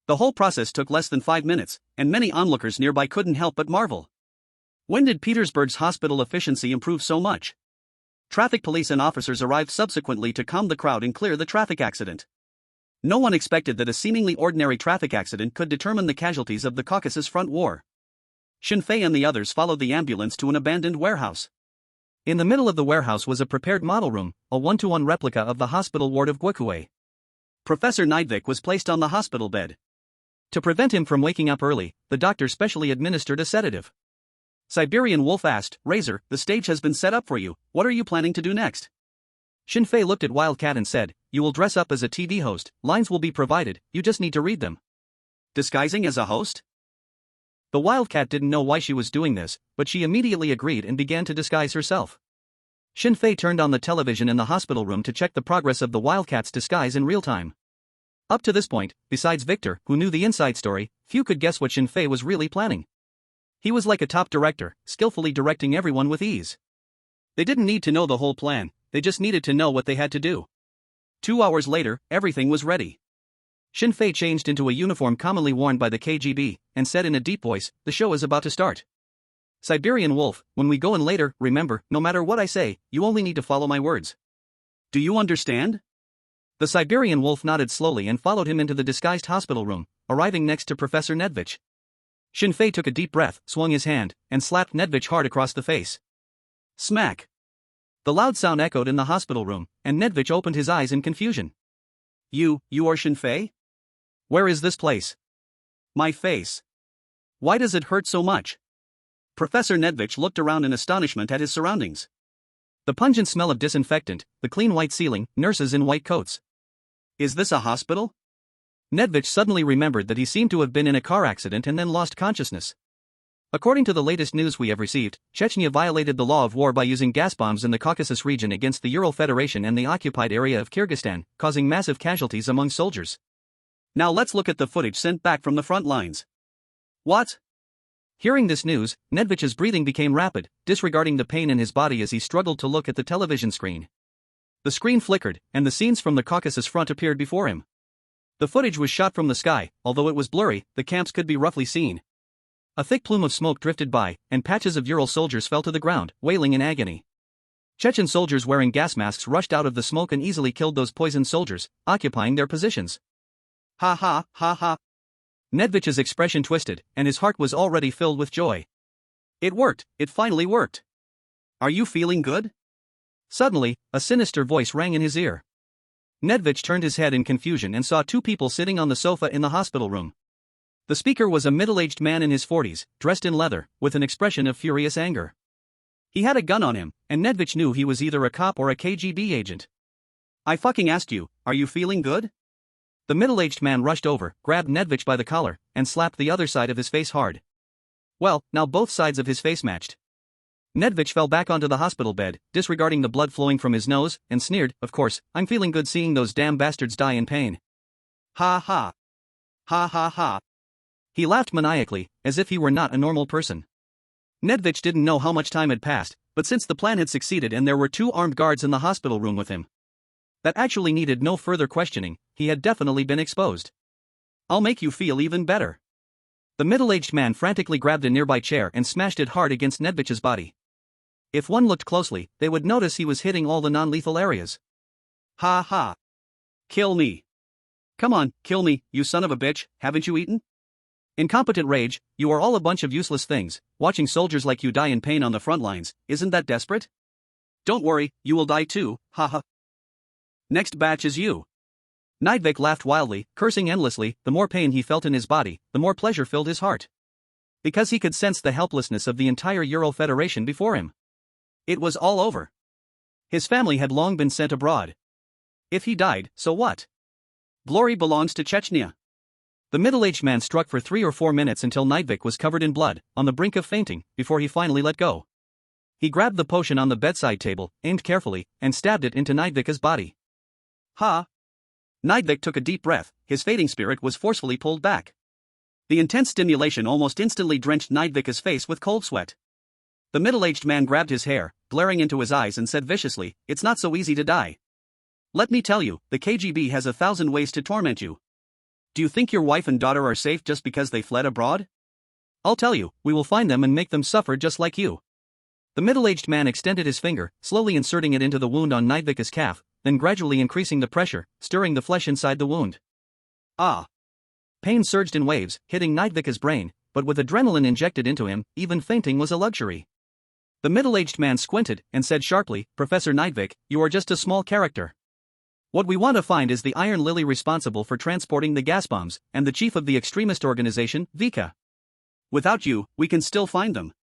Speaker 1: The whole process took less than 5 minutes, and many onlookers nearby couldn't help but marvel. When did Petersburg's hospital efficiency improve so much? Traffic police and officers arrived subsequently to calm the crowd and clear the traffic accident. No one expected that a seemingly ordinary traffic accident could determine the casualties of the Caucasus Front War. Shinfei and the others followed the ambulance to an abandoned warehouse. In the middle of the warehouse was a prepared model room, a one-to-one replica of the hospital ward of Gwekue. Professor Nidvik was placed on the hospital bed. To prevent him from waking up early, the doctor specially administered a sedative. Siberian Wolf asked, "Razor, the stage has been set up for you, what are you planning to do next?" Shinfei looked at Wildcat and said, "You will dress up as a TV host, lines will be provided, you just need to read them." Disguising as a host? The Wildcat didn't know why she was doing this, but she immediately agreed and began to disguise herself. Shinfei turned on the television in the hospital room to check the progress of the Wildcat's disguise in real time. Up to this point, besides Victor, who knew the inside story, few could guess what Shinfei was really planning. He was like a top director, skillfully directing everyone with ease. They didn't need to know the whole plan, they just needed to know what they had to do. 2 hours later, everything was ready. Shinfei changed into a uniform commonly worn by the KGB, and said in a deep voice, "The show is about to start. Siberian Wolf, when we go in later, remember, no matter what I say, you only need to follow my words. Do you understand?" The Siberian Wolf nodded slowly and followed him into the disguised hospital room, arriving next to Professor Nedvich. Shinfei took a deep breath, swung his hand, and slapped Nedvich hard across the face. Smack! The loud sound echoed in the hospital room, and Nedvich opened his eyes in confusion. You are Shinfei? Where is this place? My face. Why does it hurt so much?" Professor Nedvich looked around in astonishment at his surroundings. The pungent smell of disinfectant, the clean white ceiling, nurses in white coats. Is this a hospital? Nedvich suddenly remembered that he seemed to have been in a car accident and then lost consciousness. According to the latest news we have received, Chechnya violated the law of war by using gas bombs in the Caucasus region against the Ural Federation and the occupied area of Kyrgyzstan, causing massive casualties among soldiers. Now let's look at the footage sent back from the front lines. What? Hearing this news, Nedvich's breathing became rapid, disregarding the pain in his body as he struggled to look at the television screen. The screen flickered, and the scenes from the Caucasus front appeared before him. The footage was shot from the sky, although it was blurry, the camps could be roughly seen. A thick plume of smoke drifted by, and patches of Ural soldiers fell to the ground, wailing in agony. Chechen soldiers wearing gas masks rushed out of the smoke and easily killed those poisoned soldiers, occupying their positions. Ha ha, ha ha. Nedvich's expression twisted, and his heart was already filled with joy. It worked, it finally worked. Are you feeling good? Suddenly, a sinister voice rang in his ear. Nedvich turned his head in confusion and saw two people sitting on the sofa in the hospital room. The speaker was a middle-aged man in his 40s, dressed in leather, with an expression of furious anger. He had a gun on him, and Nedvich knew he was either a cop or a KGB agent. I fucking asked you, are you feeling good? The middle-aged man rushed over, grabbed Nedvich by the collar, and slapped the other side of his face hard. Well, now both sides of his face matched. Nedvich fell back onto the hospital bed, disregarding the blood flowing from his nose, and sneered, "Of course, I'm feeling good seeing those damn bastards die in pain." Ha ha. Ha ha ha. He laughed maniacally, as if he were not a normal person. Nedvich didn't know how much time had passed, but since the plan had succeeded and there were 2 armed guards in the hospital room with him, that actually needed no further questioning, he had definitely been exposed. I'll make you feel even better. The middle-aged man frantically grabbed a nearby chair and smashed it hard against Nedvich's body. If one looked closely, they would notice he was hitting all the non-lethal areas. Ha ha. Kill me. Come on, kill me, you son of a bitch, haven't you eaten? Incompetent rage, you are all a bunch of useless things, watching soldiers like you die in pain on the front lines, isn't that desperate? Don't worry, you will die too, haha. Next batch is you. Nidvik laughed wildly, cursing endlessly. The more pain he felt in his body, the more pleasure filled his heart. Because he could sense the helplessness of the entire Ural Federation before him. It was all over. His family had long been sent abroad. If he died, so what? Glory belongs to Chechnya. The middle-aged man struck for 3 or 4 minutes until Nidvik was covered in blood, on the brink of fainting, before he finally let go. He grabbed the potion on the bedside table, aimed carefully, and stabbed it into Nidvik's body. Ha! Nidvik took a deep breath, his fading spirit was forcefully pulled back. The intense stimulation almost instantly drenched Nidvik's face with cold sweat. The middle-aged man grabbed his hair, glaring into his eyes and said viciously, "It's not so easy to die. Let me tell you, the KGB has 1,000 ways to torment you. Do you think your wife and daughter are safe just because they fled abroad? I'll tell you, we will find them and make them suffer just like you." The middle-aged man extended his finger, slowly inserting it into the wound on Nidvik's calf, then gradually increasing the pressure, stirring the flesh inside the wound. Ah! Pain surged in waves, hitting Nidvik's brain, but with adrenaline injected into him, even fainting was a luxury. The middle-aged man squinted and said sharply, Professor Nidvik, you are just a small character. What we want to find is the Iron Lily responsible for transporting the gas bombs, and the chief of the extremist organization, Vika. Without you, we can still find them.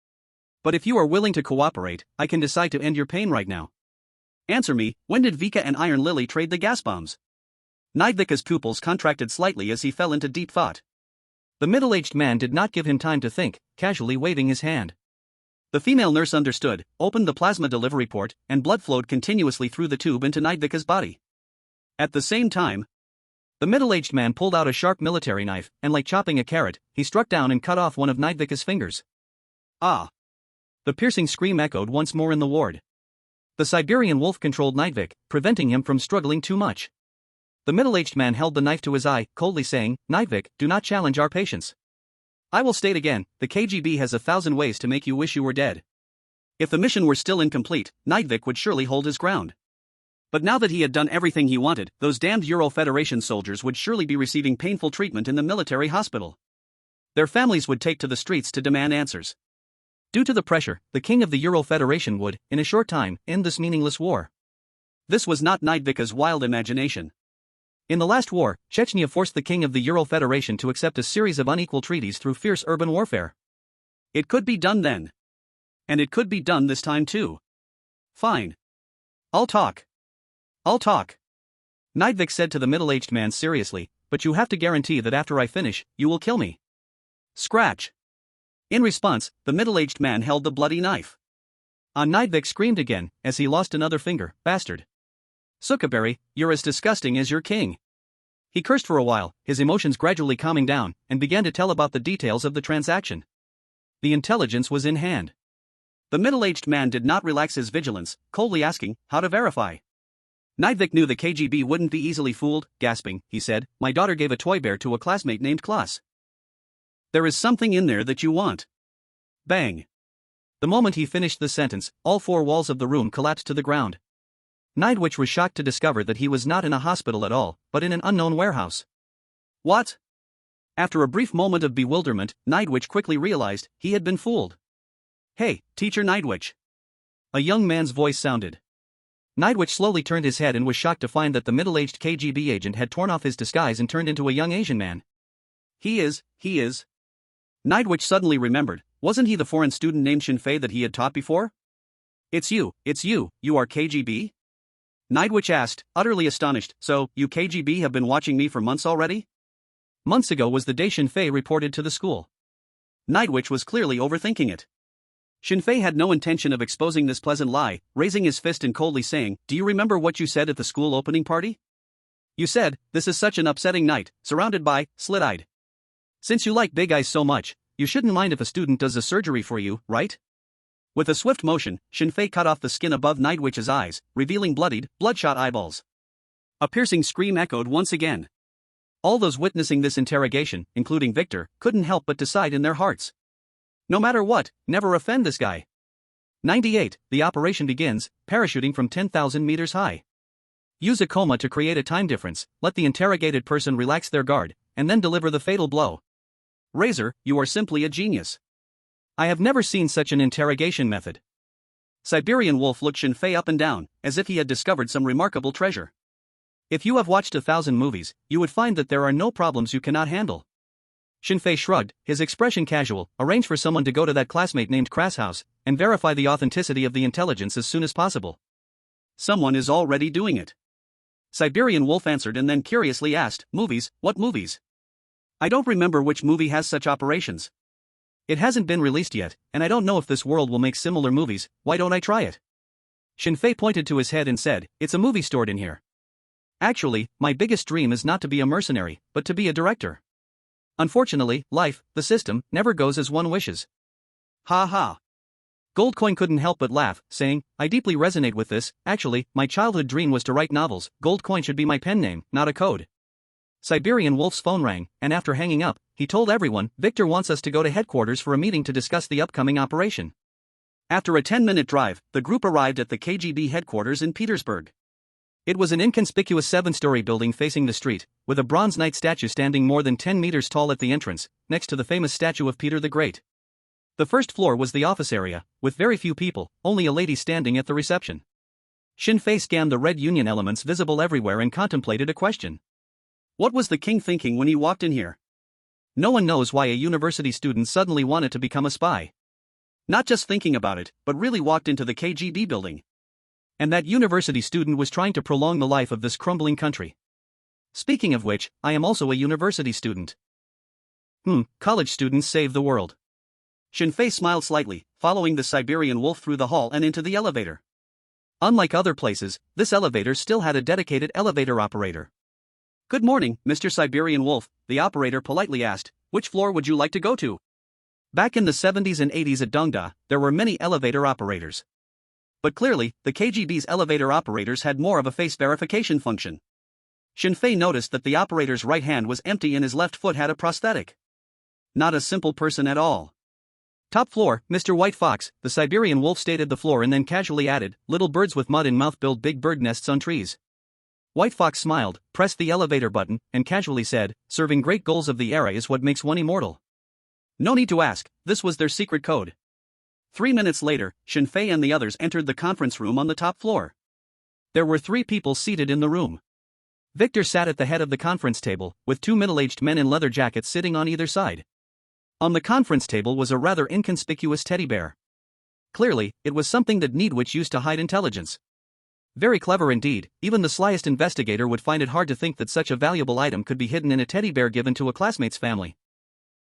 Speaker 1: But if you are willing to cooperate, I can decide to end your pain right now. Answer me, when did Vika and Iron Lily trade the gas bombs? Nidvika's pupils contracted slightly as he fell into deep thought. The middle-aged man did not give him time to think, casually waving his hand. The female nurse understood, opened the plasma delivery port, and blood flowed continuously through the tube into Nidvika's body. At the same time, the middle-aged man pulled out a sharp military knife, and like chopping a carrot, he struck down and cut off one of Nidvika's fingers. Ah! The piercing scream echoed once more in the ward. The Siberian wolf controlled Nidvik, preventing him from struggling too much. The middle-aged man held the knife to his eye, coldly saying, Nidvik, do not challenge our patience. I will state again, the KGB has 1,000 ways to make you wish you were dead. If the mission were still incomplete, Nidvik would surely hold his ground. But now that he had done everything he wanted, those damned Euro Federation soldiers would surely be receiving painful treatment in the military hospital. Their families would take to the streets to demand answers. Due to the pressure, the king of the Euro Federation would, in a short time, end this meaningless war. This was not Nidvika's wild imagination. In the last war, Chechnya forced the king of the Euro Federation to accept a series of unequal treaties through fierce urban warfare. It could be done then. And it could be done this time too. Fine. I'll talk. Nidvik said to the middle-aged man seriously, but you have to guarantee that after I finish, you will kill me. Scratch. In response, the middle-aged man held the bloody knife. Nidvik screamed again, as he lost another finger, bastard. Sukaberry, you're as disgusting as your king. He cursed for a while, his emotions gradually calming down, and began to tell about the details of the transaction. The intelligence was in hand. The middle-aged man did not relax his vigilance, coldly asking, how to verify. Nidvik knew the KGB wouldn't be easily fooled, gasping, he said, my daughter gave a toy bear to a classmate named Klaus. There is something in there that you want. Bang. The moment he finished the sentence, all four walls of the room collapsed to the ground. Nidvik was shocked to discover that he was not in a hospital at all, but in an unknown warehouse. What? After a brief moment of bewilderment, Nidvik quickly realized he had been fooled. Hey, Teacher Nidvik. A young man's voice sounded. Nidvik slowly turned his head and was shocked to find that the middle-aged KGB agent had torn off his disguise and turned into a young Asian man. He is. Nidvik suddenly remembered, wasn't he the foreign student named Shinfei that he had taught before? It's you are KGB? Nidvik asked, utterly astonished, so, you KGB have been watching me for months already? Months ago was the day Shinfei reported to the school. Nidvik was clearly overthinking it. Shinfei had no intention of exposing this pleasant lie, raising his fist and coldly saying, do you remember what you said at the school opening party? You said, this is such an upsetting night, surrounded by, slit-eyed. Since you like big eyes so much, you shouldn't mind if a student does a surgery for you, right? With a swift motion, Shinfei cut off the skin above Nidvik's eyes, revealing bloodied, bloodshot eyeballs. A piercing scream echoed once again. All those witnessing this interrogation, including Victor, couldn't help but decide in their hearts. No matter what, never offend this guy. 98. The operation begins, parachuting from 10,000 meters high. Use a coma to create a time difference, let the interrogated person relax their guard, and then deliver the fatal blow. Razor, you are simply a genius. I have never seen such an interrogation method. Siberian Wolf looked Shinfei up and down, as if he had discovered some remarkable treasure. If you have watched 1,000 movies, you would find that there are no problems you cannot handle. Shinfei shrugged, his expression casual, arrange for someone to go to that classmate named Krass house, and verify the authenticity of the intelligence as soon as possible. Someone is already doing it. Siberian Wolf answered and then curiously asked, movies, what movies? I don't remember which movie has such operations. It hasn't been released yet, and I don't know if this world will make similar movies, why don't I try it? Shinfei pointed to his head and said, it's a movie stored in here. Actually, my biggest dream is not to be a mercenary, but to be a director. Unfortunately, life, the system, never goes as one wishes. Ha ha. Goldcoin couldn't help but laugh, saying, I deeply resonate with this, actually, my childhood dream was to write novels, Goldcoin should be my pen name, not a code. Siberian Wolf's phone rang, and after hanging up, he told everyone, Victor wants us to go to headquarters for a meeting to discuss the upcoming operation. After a 10-minute drive, the group arrived at the KGB headquarters in Petersburg. It was an inconspicuous 7-story building facing the street, with a bronze knight statue standing more than 10 meters tall at the entrance, next to the famous statue of Peter the Great. The first floor was the office area, with very few people, only a lady standing at the reception. Shinfei scanned the red union elements visible everywhere and contemplated a question. What was the king thinking when he walked in here? No one knows why a university student suddenly wanted to become a spy. Not just thinking about it, but really walked into the KGB building. And that university student was trying to prolong the life of this crumbling country. Speaking of which, I am also a university student. College students save the world. Shinfei smiled slightly, following the Siberian wolf through the hall and into the elevator. Unlike other places, this elevator still had a dedicated elevator operator. Good morning, Mr. Siberian Wolf, the operator politely asked. Which floor would you like to go to? Back in the 70s and 80s at Dongda, there were many elevator operators. But clearly, the KGB's elevator operators had more of a face verification function. Shinfei noticed that the operator's right hand was empty and his left foot had a prosthetic. Not a simple person at all. Top floor, Mr. White Fox, the Siberian Wolf stated the floor and then casually added, little birds with mud in mouth build big bird nests on trees. White Fox smiled, pressed the elevator button, and casually said, serving great goals of the era is what makes one immortal. No need to ask, this was their secret code. 3 minutes later, Shinfei and the others entered the conference room on the top floor. There were 3 people seated in the room. Victor sat at the head of the conference table, with 2 middle-aged men in leather jackets sitting on either side. On the conference table was a rather inconspicuous teddy bear. Clearly, it was something that Needwich used to hide intelligence. Very clever indeed, even the slyest investigator would find it hard to think that such a valuable item could be hidden in a teddy bear given to a classmate's family.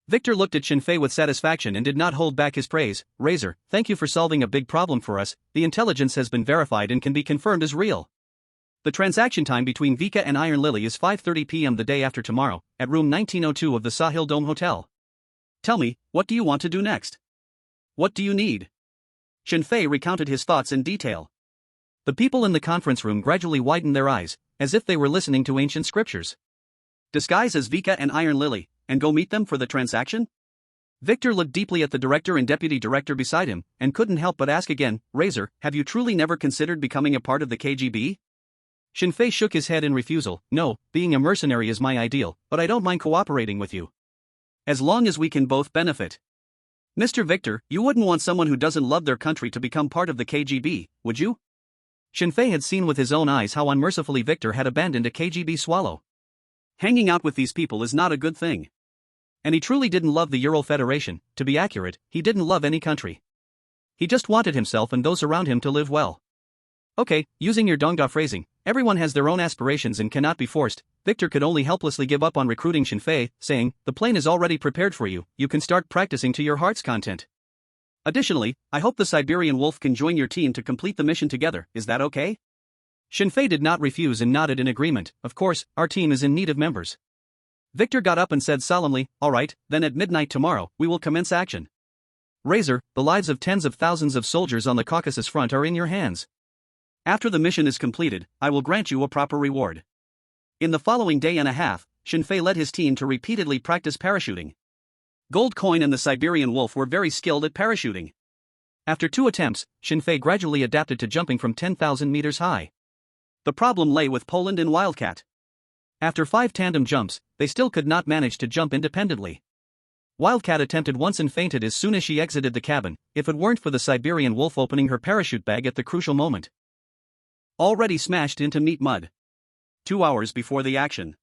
Speaker 1: Victor looked at Shinfei with satisfaction and did not hold back his praise. Razor, thank you for solving a big problem for us. The intelligence has been verified and can be confirmed as real. The transaction time between Vika and Iron Lily is 5:30 p.m. the day after tomorrow, at room 1902 of the Sahil Dome Hotel. Tell me, what do you want to do next? What do you need? Shinfei recounted his thoughts in detail. The people in the conference room gradually widened their eyes, as if they were listening to ancient scriptures. Disguise as Vika and Iron Lily, and go meet them for the transaction? Victor looked deeply at the director and deputy director beside him, and couldn't help but ask again, Razor, have you truly never considered becoming a part of the KGB? Shinfei shook his head in refusal. No, being a mercenary is my ideal, but I don't mind cooperating with you. As long as we can both benefit. Mr. Victor, you wouldn't want someone who doesn't love their country to become part of the KGB, would you? Shinfei had seen with his own eyes how unmercifully Victor had abandoned a KGB swallow. Hanging out with these people is not a good thing. And he truly didn't love the Ural Federation. To be accurate, he didn't love any country. He just wanted himself and those around him to live well. Okay, using your Dongda phrasing, everyone has their own aspirations and cannot be forced. Victor could only helplessly give up on recruiting Shinfei, saying, the plane is already prepared for you, you can start practicing to your heart's content. Additionally, I hope the Siberian Wolf can join your team to complete the mission together, is that okay? Shinfei did not refuse and nodded in agreement. Of course, our team is in need of members. Victor got up and said solemnly, alright, then at midnight tomorrow, we will commence action. Razor, the lives of tens of thousands of soldiers on the Caucasus front are in your hands. After the mission is completed, I will grant you a proper reward. In the following day and a half, Shinfei led his team to repeatedly practice parachuting. Gold Coin and the Siberian Wolf were very skilled at parachuting. After 2 attempts, Shinfei gradually adapted to jumping from 10,000 meters high. The problem lay with Poland and Wildcat. After 5 tandem jumps, they still could not manage to jump independently. Wildcat attempted once and fainted as soon as she exited the cabin, if it weren't for the Siberian Wolf opening her parachute bag at the crucial moment. Already smashed into meat mud. 2 hours before the action.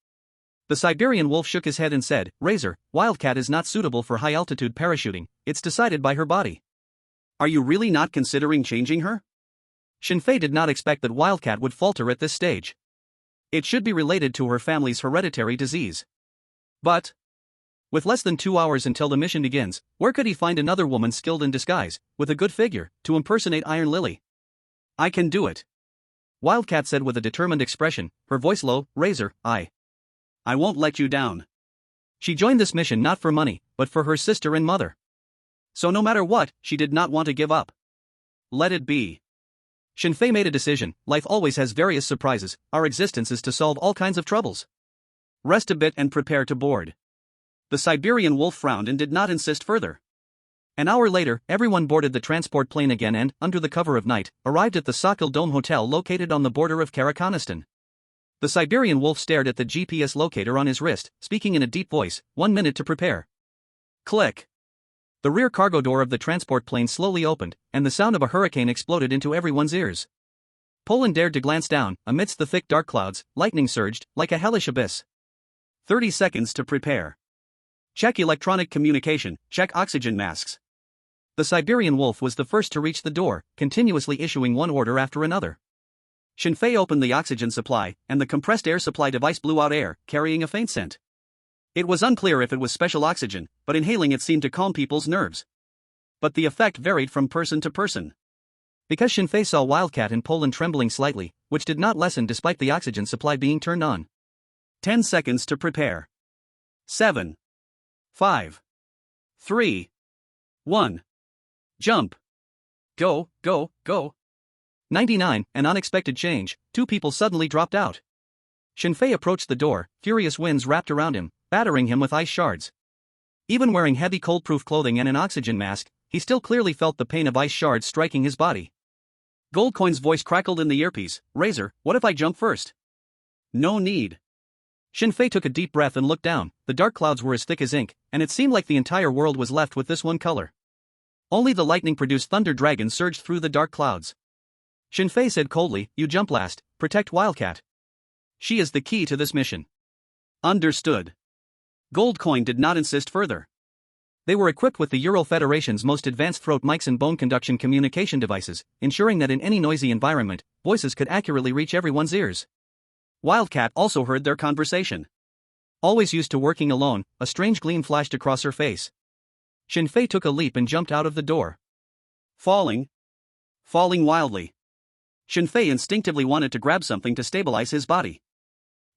Speaker 1: The Siberian Wolf shook his head and said, Razor, Wildcat is not suitable for high-altitude parachuting, it's decided by her body. Are you really not considering changing her? Shinfei did not expect that Wildcat would falter at this stage. It should be related to her family's hereditary disease. But, with less than 2 hours until the mission begins, where could he find another woman skilled in disguise, with a good figure, to impersonate Iron Lily? I can do it. Wildcat said with a determined expression, her voice low, Razor, I won't let you down. She joined this mission not for money, but for her sister and mother. So no matter what, she did not want to give up. Let it be. Shinfei made a decision, life always has various surprises, our existence is to solve all kinds of troubles. Rest a bit and prepare to board. The Siberian Wolf frowned and did not insist further. An hour later, everyone boarded the transport plane again and, under the cover of night, arrived at the Sahil Dome Hotel located on the border of Karakhanistan. The Siberian Wolf stared at the GPS locator on his wrist, speaking in a deep voice, 1 minute to prepare. Click. The rear cargo door of the transport plane slowly opened, and the sound of a hurricane exploded into everyone's ears. Poland dared to glance down. Amidst the thick dark clouds, lightning surged, like a hellish abyss. 30 seconds to prepare. Check electronic communication, check oxygen masks. The Siberian wolf was the first to reach the door, continuously issuing one order after another. Shinfei opened the oxygen supply, and the compressed air supply device blew out air, carrying a faint scent. It was unclear if it was special oxygen, but inhaling it seemed to calm people's nerves. But the effect varied from person to person. Because Shinfei saw Wildcat and Poland trembling slightly, which did not lessen despite the oxygen supply being turned on. 10 seconds to prepare. 7. 5. 3. 1. Jump. Go, go, go. 99, an unexpected change, two people suddenly dropped out. Shinfei approached the door, furious winds wrapped around him, battering him with ice shards. Even wearing heavy cold-proof clothing and an oxygen mask, he still clearly felt the pain of ice shards striking his body. Goldcoin's voice crackled in the earpiece. Razor, what if I jump first? No need. Shinfei took a deep breath and looked down. The dark clouds were as thick as ink, and it seemed like the entire world was left with this one color. Only the lightning-produced thunder dragon surged through the dark clouds. Shinfei said coldly, you jump last, protect Wildcat. She is the key to this mission. Understood. Goldcoin did not insist further. They were equipped with the Ural Federation's most advanced throat mics and bone conduction communication devices, ensuring that in any noisy environment, voices could accurately reach everyone's ears. Wildcat also heard their conversation. Always used to working alone, a strange gleam flashed across her face. Shinfei took a leap and jumped out of the door. Falling wildly. Shinfei instinctively wanted to grab something to stabilize his body.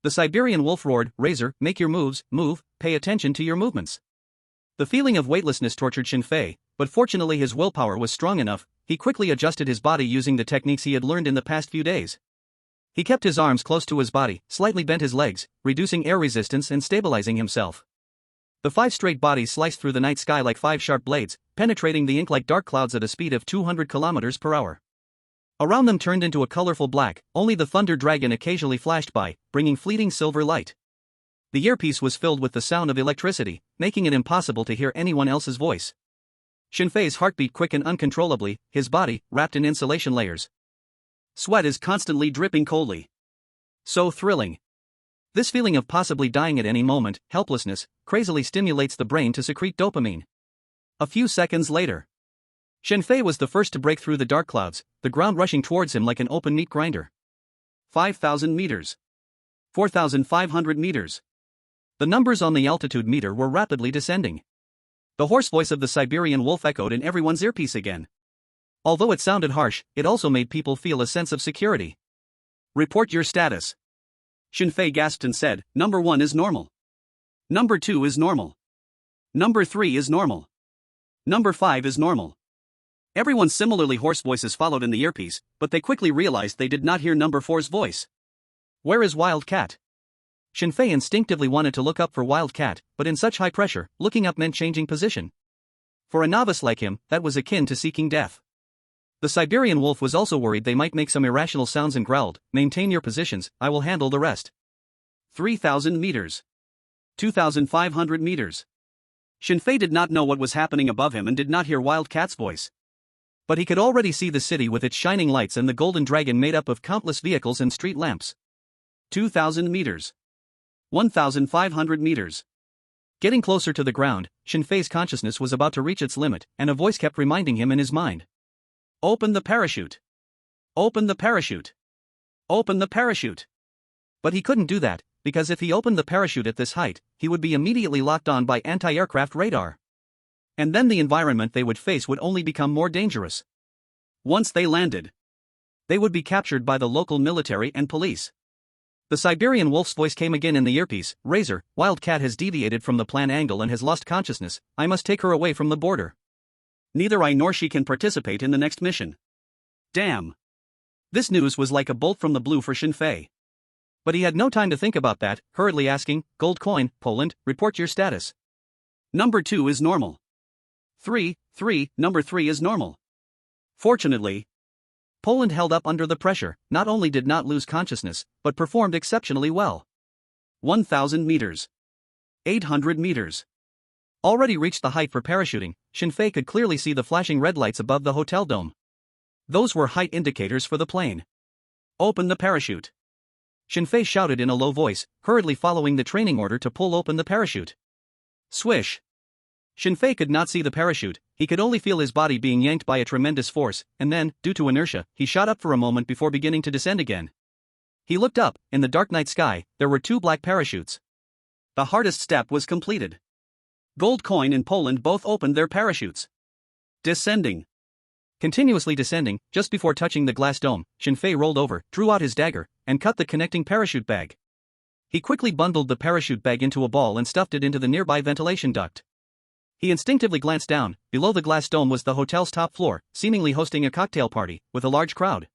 Speaker 1: The Siberian wolf roared, Razor, make your moves, move, pay attention to your movements. The feeling of weightlessness tortured Shinfei, but fortunately his willpower was strong enough. He quickly adjusted his body using the techniques he had learned in the past few days. He kept his arms close to his body, slightly bent his legs, reducing air resistance and stabilizing himself. The 5 straight bodies sliced through the night sky like 5 sharp blades, penetrating the ink like dark clouds at a speed of 200 kilometers per hour. Around them turned into a colorful black, only the thunder dragon occasionally flashed by, bringing fleeting silver light. The earpiece was filled with the sound of electricity, making it impossible to hear anyone else's voice. Shinfei's heart beat quick and uncontrollably, his body, wrapped in insulation layers. Sweat is constantly dripping coldly. So thrilling. This feeling of possibly dying at any moment, helplessness, crazily stimulates the brain to secrete dopamine. A few seconds later. Shinfei was the first to break through the dark clouds, the ground rushing towards him like an open meat grinder. 5,000 meters. 4,500 meters. The numbers on the altitude meter were rapidly descending. The hoarse voice of the Siberian wolf echoed in everyone's earpiece again. Although it sounded harsh, it also made people feel a sense of security. Report your status. Shinfei gasped and said, Number 1 is normal. Number 2 is normal. Number 3 is normal. Number 5 is normal. Everyone's similarly hoarse voices followed in the earpiece, but they quickly realized they did not hear number 4's voice. Where is Wildcat? Shinfei instinctively wanted to look up for Wildcat, but in such high pressure, looking up meant changing position. For a novice like him, that was akin to seeking death. The Siberian wolf was also worried they might make some irrational sounds and growled, Maintain your positions, I will handle the rest. 3,000 meters. 2,500 meters. Shinfei did not know what was happening above him and did not hear Wildcat's voice. But he could already see the city with its shining lights and the golden dragon made up of countless vehicles and street lamps. 2,000 meters. 1,500 meters. Getting closer to the ground, Shinfei's consciousness was about to reach its limit, and a voice kept reminding him in his mind. Open the parachute. Open the parachute. Open the parachute. But he couldn't do that, because if he opened the parachute at this height, he would be immediately locked on by anti-aircraft radar. And then the environment they would face would only become more dangerous. Once they landed, they would be captured by the local military and police. The Siberian wolf's voice came again in the earpiece, Razor, Wildcat has deviated from the plan angle and has lost consciousness, I must take her away from the border. Neither I nor she can participate in the next mission. Damn. This news was like a bolt from the blue for Shinfei. But he had no time to think about that, hurriedly asking, Gold coin, Poland, report your status. Number 2 is normal. 3, number 3 is normal. Fortunately, Poland held up under the pressure, not only did not lose consciousness, but performed exceptionally well. 1,000 meters. 800 meters. Already reached the height for parachuting, Shinfei could clearly see the flashing red lights above the hotel dome. Those were height indicators for the plane. Open the parachute. Shinfei shouted in a low voice, hurriedly following the training order to pull open the parachute. Swish. Shinfei could not see the parachute, he could only feel his body being yanked by a tremendous force, and then, due to inertia, he shot up for a moment before beginning to descend again. He looked up, in the dark night sky, there were 2 black parachutes. The hardest step was completed. Gold Coin and Poland both opened their parachutes. Descending. Continuously descending, just before touching the glass dome, Shinfei rolled over, drew out his dagger, and cut the connecting parachute bag. He quickly bundled the parachute bag into a ball and stuffed it into the nearby ventilation duct. He instinctively glanced down. Below the glass dome was the hotel's top floor, seemingly hosting a cocktail party, with a large crowd.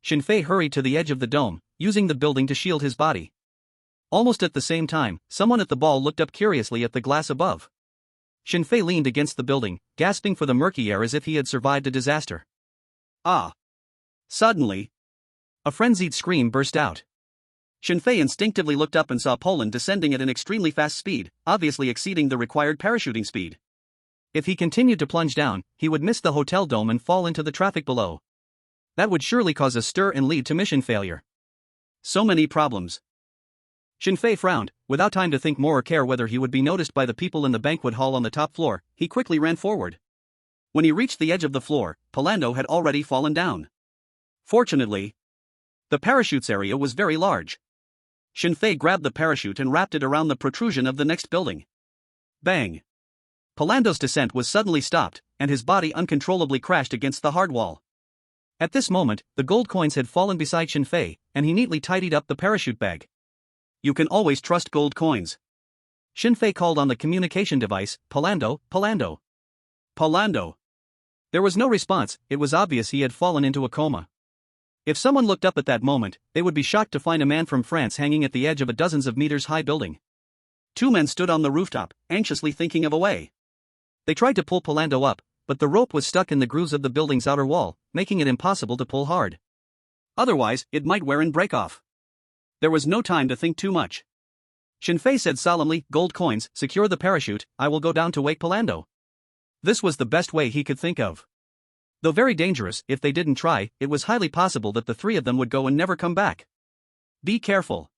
Speaker 1: Shinfei hurried to the edge of the dome, using the building to shield his body. Almost at the same time, someone at the ball looked up curiously at the glass above. Shinfei leaned against the building, gasping for the murky air as if he had survived a disaster. Ah! Suddenly, a frenzied scream burst out. Shinfei instinctively looked up and saw Poland descending at an extremely fast speed, obviously exceeding the required parachuting speed. If he continued to plunge down, he would miss the hotel dome and fall into the traffic below. That would surely cause a stir and lead to mission failure. So many problems. Shinfei frowned. Without time to think more or care whether he would be noticed by the people in the banquet hall on the top floor, he quickly ran forward. When he reached the edge of the floor, Polando had already fallen down. Fortunately, the parachute's area was very large. Shinfei grabbed the parachute and wrapped it around the protrusion of the next building. Bang! Polando's descent was suddenly stopped, and his body uncontrollably crashed against the hard wall. At this moment, the gold coins had fallen beside Shinfei, and he neatly tidied up the parachute bag. You can always trust gold coins. Shinfei called on the communication device, Polando, Polando. Polando. There was no response. It was obvious he had fallen into a coma. If someone looked up at that moment, they would be shocked to find a man from France hanging at the edge of a dozens of meters high building. 2 men stood on the rooftop, anxiously thinking of a way. They tried to pull Polando up, but the rope was stuck in the grooves of the building's outer wall, making it impossible to pull hard. Otherwise, it might wear and break off. There was no time to think too much. Shinfei said solemnly, "Gold coins, secure the parachute, I will go down to wake Polando." This was the best way he could think of. Though very dangerous, if they didn't try, it was highly possible that the 3 of them would go and never come back. Be careful.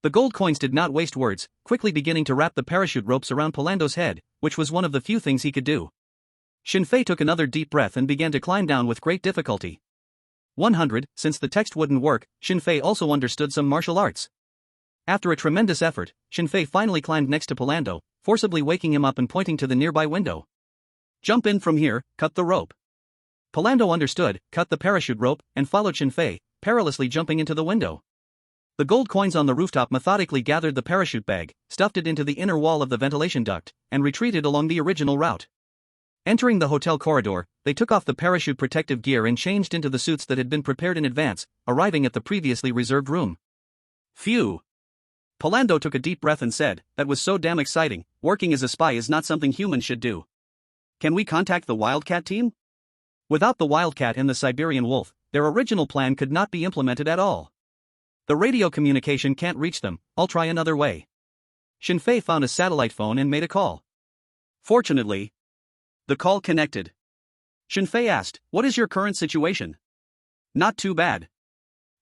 Speaker 1: The gold coins did not waste words, quickly beginning to wrap the parachute ropes around Polando's head, which was one of the few things he could do. Shinfei took another deep breath and began to climb down with great difficulty. 100, since the text wouldn't work, Shinfei also understood some martial arts. After a tremendous effort, Shinfei finally climbed next to Polando, forcibly waking him up and pointing to the nearby window. Jump in from here, cut the rope. Polando understood, cut the parachute rope, and followed Shinfei, perilously jumping into the window. The gold coins on the rooftop methodically gathered the parachute bag, stuffed it into the inner wall of the ventilation duct, and retreated along the original route. Entering the hotel corridor, they took off the parachute protective gear and changed into the suits that had been prepared in advance, arriving at the previously reserved room. Phew! Polando took a deep breath and said, "That was so damn exciting. Working as a spy is not something humans should do. Can we contact the Wildcat team?" Without the Wildcat and the Siberian Wolf, their original plan could not be implemented at all. The radio communication can't reach them, I'll try another way. Shinfei found a satellite phone and made a call. Fortunately, the call connected. Shinfei asked, "What is your current situation?" "Not too bad."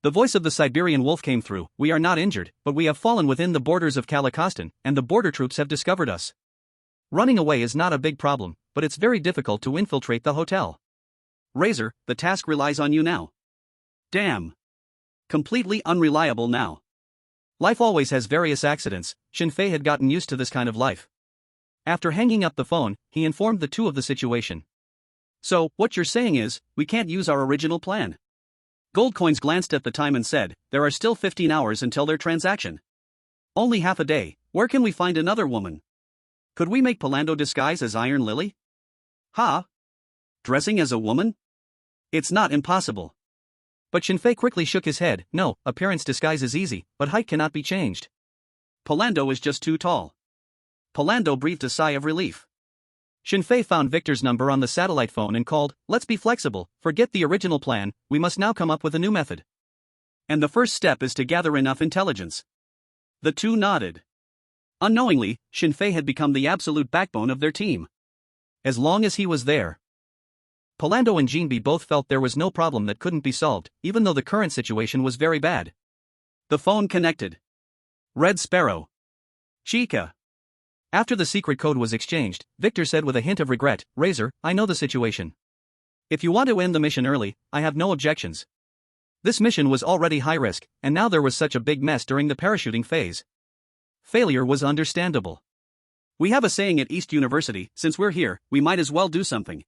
Speaker 1: The voice of the Siberian Wolf came through. "We are not injured, but we have fallen within the borders of Kalikostan, and the border troops have discovered us. Running away is not a big problem, but it's very difficult to infiltrate the hotel. Razor, the task relies on you now." Damn. Completely unreliable now. Life always has various accidents. Shinfei had gotten used to this kind of life. After hanging up the phone, he informed the 2 of the situation. "So, what you're saying is, we can't use our original plan." Gold coins glanced at the time and said, "There are still 15 hours until their transaction. Only half a day. Where can we find another woman? Could we make Polando disguise as Iron Lily?" "Ha? Dressing as a woman? It's not impossible." But Shinfei quickly shook his head. "No, appearance disguise is easy, but height cannot be changed. Polando is just too tall." Polando breathed a sigh of relief. Shinfei found Victor's number on the satellite phone and called. "Let's be flexible, forget the original plan, we must now come up with a new method. And the first step is to gather enough intelligence." The 2 nodded. Unknowingly, Shinfei had become the absolute backbone of their team. As long as he was there, Palando and Jinbi both felt there was no problem that couldn't be solved, even though the current situation was very bad. The phone connected. Red Sparrow. Chica. After the secret code was exchanged, Victor said with a hint of regret, "Razor, I know the situation. If you want to end the mission early, I have no objections." This mission was already high risk, and now there was such a big mess during the parachuting phase. Failure was understandable. "We have a saying at East University, since we're here, we might as well do something."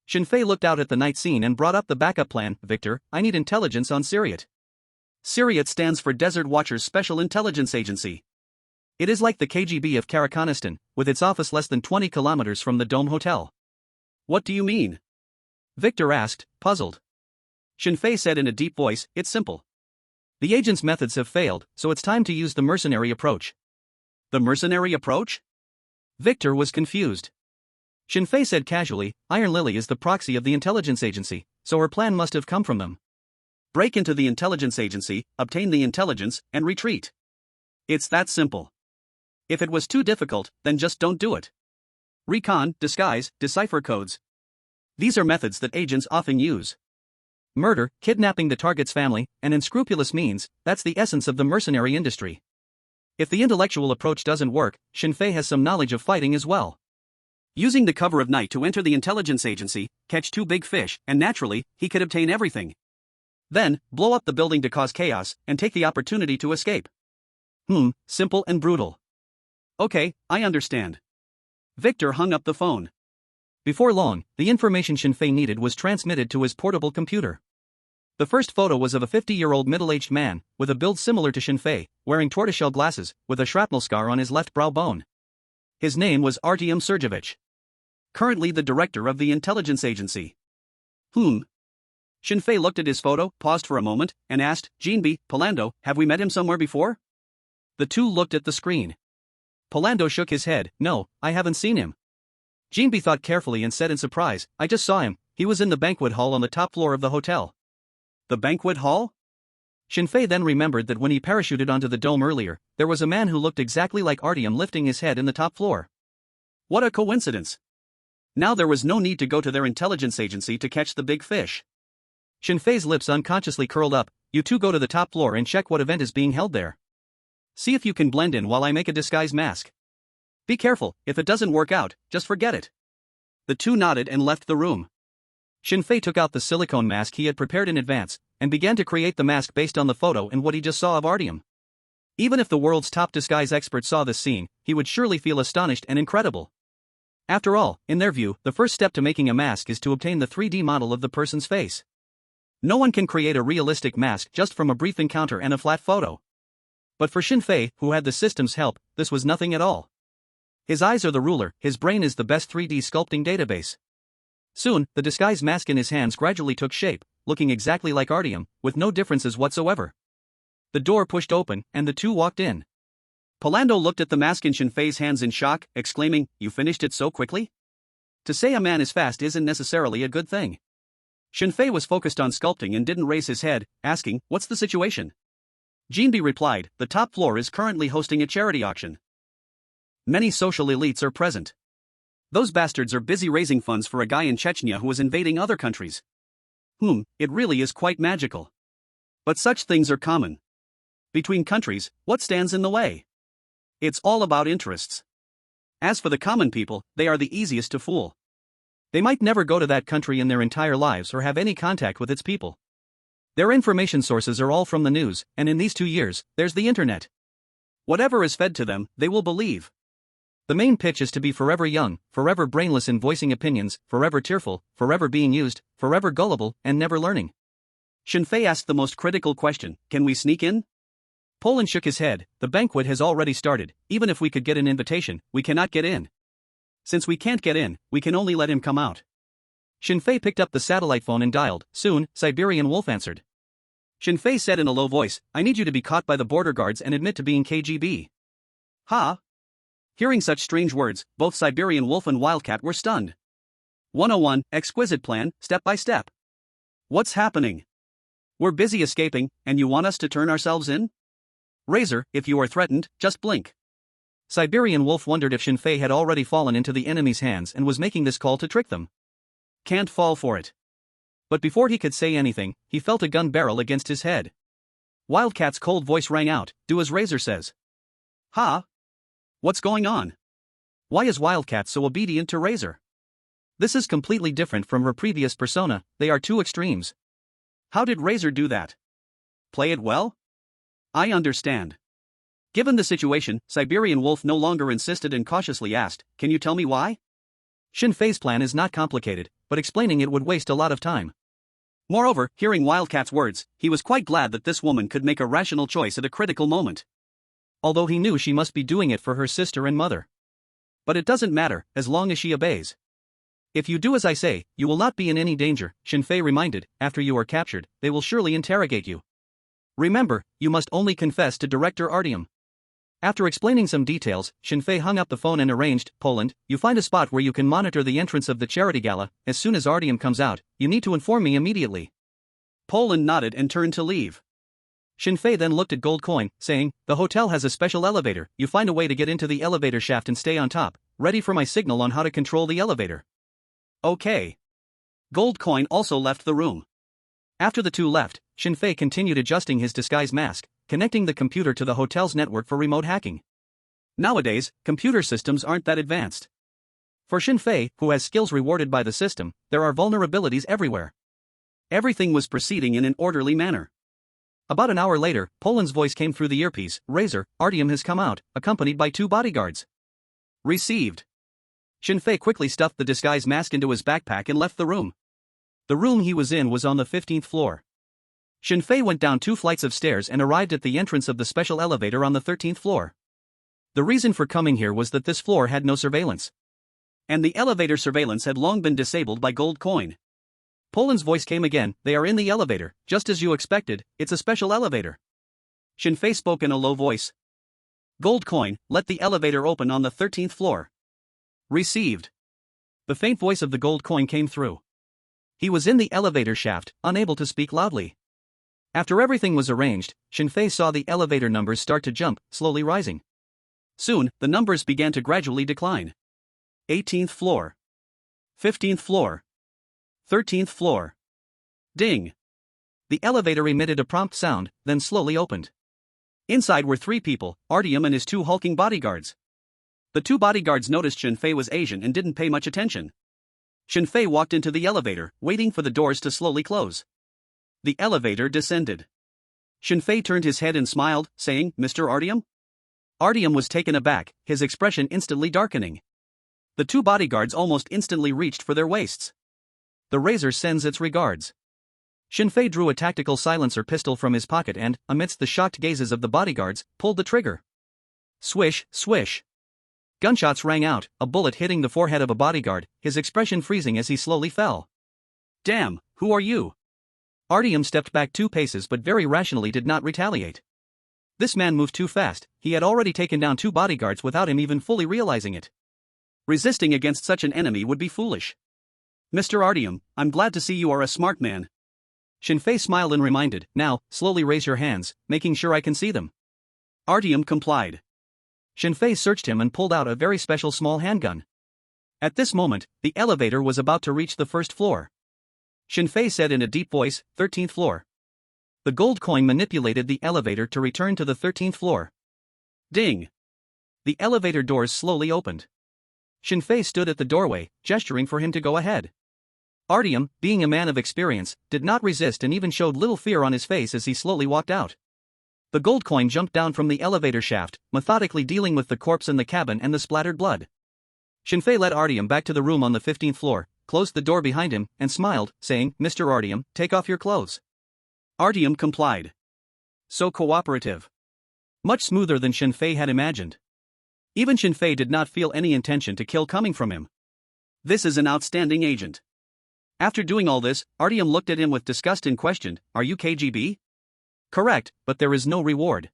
Speaker 1: Shinfei looked out at the night scene and brought up the backup plan. "Victor, I need intelligence on Siriat." Siriat stands for Desert Watchers Special Intelligence Agency. It is like the KGB of Karakhanistan, with its office less than 20 kilometers from the Dome Hotel. "What do you mean?" Victor asked, puzzled. Shinfei said in a deep voice, "It's simple. The agent's methods have failed, so it's time to use the mercenary approach." "The mercenary approach?" Victor was confused. Shinfei said casually, "Iron Lily is the proxy of the intelligence agency, so her plan must have come from them. Break into the intelligence agency, obtain the intelligence, and retreat. It's that simple. If it was too difficult, then just don't do it. Recon, disguise, decipher codes. These are methods that agents often use. Murder, kidnapping the target's family, and unscrupulous means, that's the essence of the mercenary industry. If the intellectual approach doesn't work, Shinfei has some knowledge of fighting as well. Using the cover of night to enter the intelligence agency, catch two big fish, and naturally, he could obtain everything. Then, blow up the building to cause chaos, and take the opportunity to escape. Simple and brutal. Okay, I understand." Victor hung up the phone. Before long, the information Shinfei needed was transmitted to his portable computer. The first photo was of a 50-year-old middle-aged man, with a build similar to Shinfei, wearing tortoiseshell glasses, with a shrapnel scar on his left brow bone. His name was Artyom Sergeyevich. Currently the director of the intelligence agency. Shinfei looked at his photo, paused for a moment, and asked, "Jinbi, Palando, have we met him somewhere before?" The two looked at the screen. Palando shook his head, "No, I haven't seen him." Jinbi thought carefully and said in surprise, "I just saw him, he was in the banquet hall on the top floor of the hotel." "The banquet hall?" Shinfei then remembered that when he parachuted onto the dome earlier, there was a man who looked exactly like Artyom lifting his head in the top floor. What a coincidence. Now there was no need to go to their intelligence agency to catch the big fish. Shinfei's lips unconsciously curled up. "You two go to the top floor and check what event is being held there. See if you can blend in while I make a disguise mask. Be careful, if it doesn't work out, just forget it." The two nodded and left the room. Shinfei took out the silicone mask he had prepared in advance, and began to create the mask based on the photo and what he just saw of Artyom. Even if the world's top disguise expert saw this scene, he would surely feel astonished and incredible. After all, in their view, the first step to making a mask is to obtain the 3D model of the person's face. No one can create a realistic mask just from a brief encounter and a flat photo. But for Shinfei, who had the system's help, this was nothing at all. His eyes are the ruler, his brain is the best 3D sculpting database. Soon, the disguise mask in his hands gradually took shape, looking exactly like Artyom, with no differences whatsoever. The door pushed open, and the two walked in. Palando looked at the mask in Shinfei's hands in shock, exclaiming, "You finished it so quickly?" To say a man is fast isn't necessarily a good thing. Shinfei was focused on sculpting and didn't raise his head, asking, "What's the situation?" Jinbi replied, "The top floor is currently hosting a charity auction. Many social elites are present. Those bastards are busy raising funds for a guy in Chechnya who is invading other countries. It really is quite magical. But such things are common. Between countries, what stands in the way? It's all about interests. As for the common people, they are the easiest to fool. They might never go to that country in their entire lives or have any contact with its people. Their information sources are all from the news, and in these 2 years, there's the internet. Whatever is fed to them, they will believe. The main pitch is to be forever young, forever brainless in voicing opinions, forever tearful, forever being used, forever gullible, and never learning." Shinfei asked the most critical question, "Can we sneak in?" Poland shook his head. "The banquet has already started. Even if we could get an invitation, we cannot get in. Since we can't get in, we can only let him come out." Shinfei picked up the satellite phone and dialed. Soon, Siberian Wolf answered. Shinfei said in a low voice, "I need you to be caught by the border guards and admit to being KGB. Ha! Hearing such strange words, both Siberian Wolf and Wildcat were stunned. 101, exquisite plan, step by step. What's happening? We're busy escaping, and you want us to turn ourselves in? Razor, if you are threatened, just blink. Siberian Wolf wondered if Shinfei had already fallen into the enemy's hands and was making this call to trick them. Can't fall for it. But before he could say anything, he felt a gun barrel against his head. Wildcat's cold voice rang out, "Do as Razor says." "Ha? What's going on? Why is Wildcat so obedient to Razor? This is completely different from her previous persona, they are two extremes. How did Razor do that? Play it well? I understand." Given the situation, Siberian Wolf no longer insisted and cautiously asked, "Can you tell me why?" Shinfei's plan is not complicated, but explaining it would waste a lot of time. Moreover, hearing Wildcat's words, he was quite glad that this woman could make a rational choice at a critical moment. Although he knew she must be doing it for her sister and mother. But it doesn't matter, as long as she obeys. "If you do as I say, you will not be in any danger," Shinfei reminded. "After you are captured, they will surely interrogate you. Remember, you must only confess to Director Artyom." After explaining some details, Shinfei hung up the phone and arranged, "Poland, you find a spot where you can monitor the entrance of the charity gala. As soon as Artyom comes out, you need to inform me immediately." Poland nodded and turned to leave. Shinfei then looked at Gold Coin, saying, "The hotel has a special elevator. You find a way to get into the elevator shaft and stay on top, ready for my signal on how to control the elevator." "Okay." Gold Coin also left the room. After the two left, Shinfei continued adjusting his disguise mask, connecting the computer to the hotel's network for remote hacking. Nowadays, computer systems aren't that advanced. For Shinfei, who has skills rewarded by the system, there are vulnerabilities everywhere. Everything was proceeding in an orderly manner. About an hour later, Poland's voice came through the earpiece, "Razor, Artyom has come out, accompanied by 2 bodyguards." Received. Shinfei quickly stuffed the disguise mask into his backpack and left the room. The room he was in was on the 15th floor. Shinfei went down 2 flights of stairs and arrived at the entrance of the special elevator on the 13th floor. The reason for coming here was that this floor had no surveillance. And the elevator surveillance had long been disabled by Gold Coin. Poland's voice came again, "They are in the elevator, just as you expected, it's a special elevator." Shinfei spoke in a low voice. "Gold Coin, let the elevator open on the 13th floor." Received. The faint voice of the Gold Coin came through. He was in the elevator shaft, unable to speak loudly. After everything was arranged, Shinfei saw the elevator numbers start to jump, slowly rising. Soon, the numbers began to gradually decline. 18th floor. 15th floor. 13th floor. Ding. The elevator emitted a prompt sound, then slowly opened. Inside were 3 people, Artyom and his 2 hulking bodyguards. The 2 bodyguards noticed Shinfei was Asian and didn't pay much attention. Shinfei walked into the elevator, waiting for the doors to slowly close. The elevator descended. Shinfei turned his head and smiled, saying, "Mr. Artyom?" Artyom was taken aback, his expression instantly darkening. The 2 bodyguards almost instantly reached for their waists. "The Razor sends its regards." Shinfei drew a tactical silencer pistol from his pocket and, amidst the shocked gazes of the bodyguards, pulled the trigger. Swish, swish. Gunshots rang out, a bullet hitting the forehead of a bodyguard, his expression freezing as he slowly fell. "Damn, who are you?" Artyom stepped back 2 paces but very rationally did not retaliate. This man moved too fast, he had already taken down 2 bodyguards without him even fully realizing it. Resisting against such an enemy would be foolish. "Mr. Artyom, I'm glad to see you are a smart man." Shinfei smiled and reminded, "Now, slowly raise your hands, making sure I can see them." Artyom complied. Shinfei searched him and pulled out a very special small handgun. At this moment, the elevator was about to reach the 1st floor. Shinfei said in a deep voice, "13th floor." The Gold Coin manipulated the elevator to return to the 13th floor. Ding! The elevator doors slowly opened. Shinfei stood at the doorway, gesturing for him to go ahead. Artyom, being a man of experience, did not resist and even showed little fear on his face as he slowly walked out. The Gold Coin jumped down from the elevator shaft, methodically dealing with the corpse in the cabin and the splattered blood. Shinfei led Artyom back to the room on the 15th floor, closed the door behind him, and smiled, saying, "Mr. Artyom, take off your clothes." Artyom complied. So cooperative. Much smoother than Shinfei had imagined. Even Shinfei did not feel any intention to kill coming from him. This is an outstanding agent. After doing all this, Artyom looked at him with disgust and questioned, "Are you KGB?" "Correct, but there is no reward."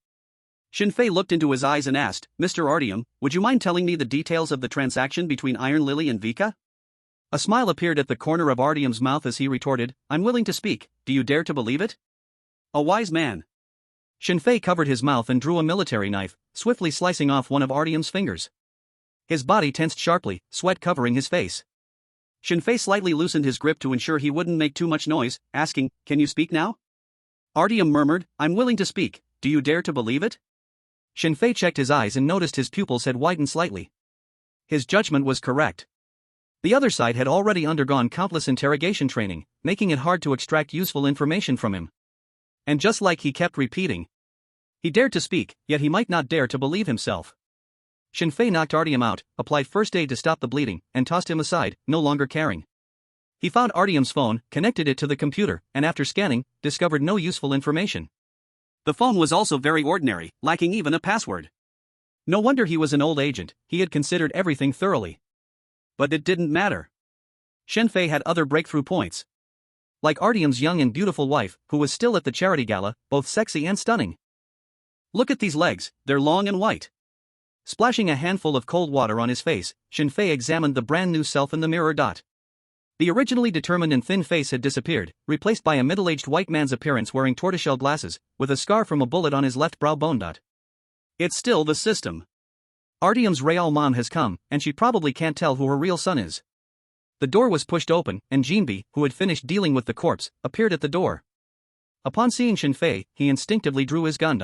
Speaker 1: Shinfei looked into his eyes and asked, "Mr. Artyom, would you mind telling me the details of the transaction between Iron Lily and Vika?" A smile appeared at the corner of Artyom's mouth as he retorted, "I'm willing to speak, do you dare to believe it?" A wise man. Shinfei covered his mouth and drew a military knife, swiftly slicing off one of Artyom's fingers. His body tensed sharply, sweat covering his face. Shinfei slightly loosened his grip to ensure he wouldn't make too much noise, asking, "Can you speak now?" Artyom murmured, "I'm willing to speak, do you dare to believe it?" Shinfei checked his eyes and noticed his pupils had widened slightly. His judgment was correct. The other side had already undergone countless interrogation training, making it hard to extract useful information from him. And just like he kept repeating, he dared to speak, yet he might not dare to believe himself. Shinfei knocked Artyom out, applied first aid to stop the bleeding, and tossed him aside, no longer caring. He found Artyom's phone, connected it to the computer, and after scanning, discovered no useful information. The phone was also very ordinary, lacking even a password. No wonder he was an old agent, he had considered everything thoroughly. But it didn't matter. Shinfei had other breakthrough points. Like Artyom's young and beautiful wife, who was still at the charity gala, both sexy and stunning. "Look at these legs, they're long and white." Splashing a handful of cold water on his face, Shinfei examined the brand new self in the mirror. The originally determined and thin face had disappeared, replaced by a middle-aged white man's appearance wearing tortoiseshell glasses, with a scar from a bullet on his left brow bone. It's still the system. Artyom's real mom has come, and she probably can't tell who her real son is. The door was pushed open, and Jinbi, who had finished dealing with the corpse, appeared at the door. Upon seeing Shinfei, he instinctively drew his gun.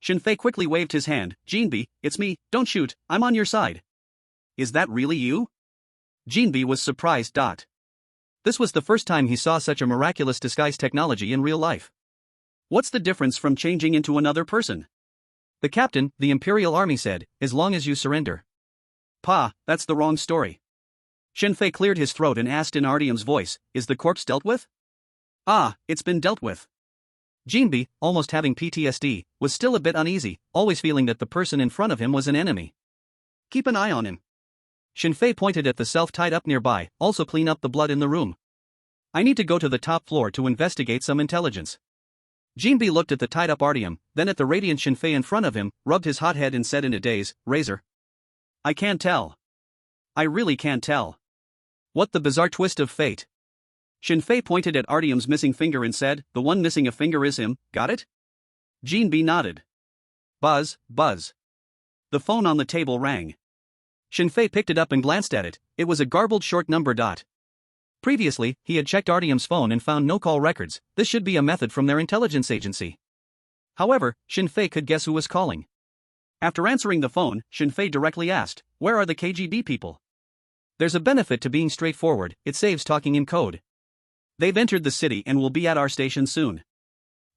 Speaker 1: Shinfei quickly waved his hand. "Jinbi, it's me, don't shoot, I'm on your side." "Is that really you?" Jinbi was surprised. This was the first time he saw such a miraculous disguise technology in real life. "What's the difference from changing into another person?" The captain, the Imperial Army said, "As long as you surrender." "Pa, that's the wrong story." Shinfei cleared his throat and asked in Artyom's voice, "Is the corpse dealt with?" "Ah, it's been dealt with." Jinbi, almost having PTSD, was still a bit uneasy, always feeling that the person in front of him was an enemy. "Keep an eye on him." Shinfei pointed at the self tied up nearby, "Also clean up the blood in the room. I need to go to the top floor to investigate some intelligence." Jinbi looked at the tied up Artyom, then at the radiant Shinfei in front of him, rubbed his hot head and said in a daze, "Razor. I can't tell. I really can't tell. What the bizarre twist of fate." Shinfei pointed at Artyom's missing finger and said, "The one missing a finger is him, got it?" Jinbi nodded. Buzz, buzz. The phone on the table rang. Shinfei picked it up and glanced at it. It was a garbled short number. Previously, he had checked Artyom's phone and found no call records. This should be a method from their intelligence agency. However, Shinfei could guess who was calling. After answering the phone, Shinfei directly asked, "Where are the KGB people?" There's a benefit to being straightforward, it saves talking in code. "They've entered the city and will be at our station soon."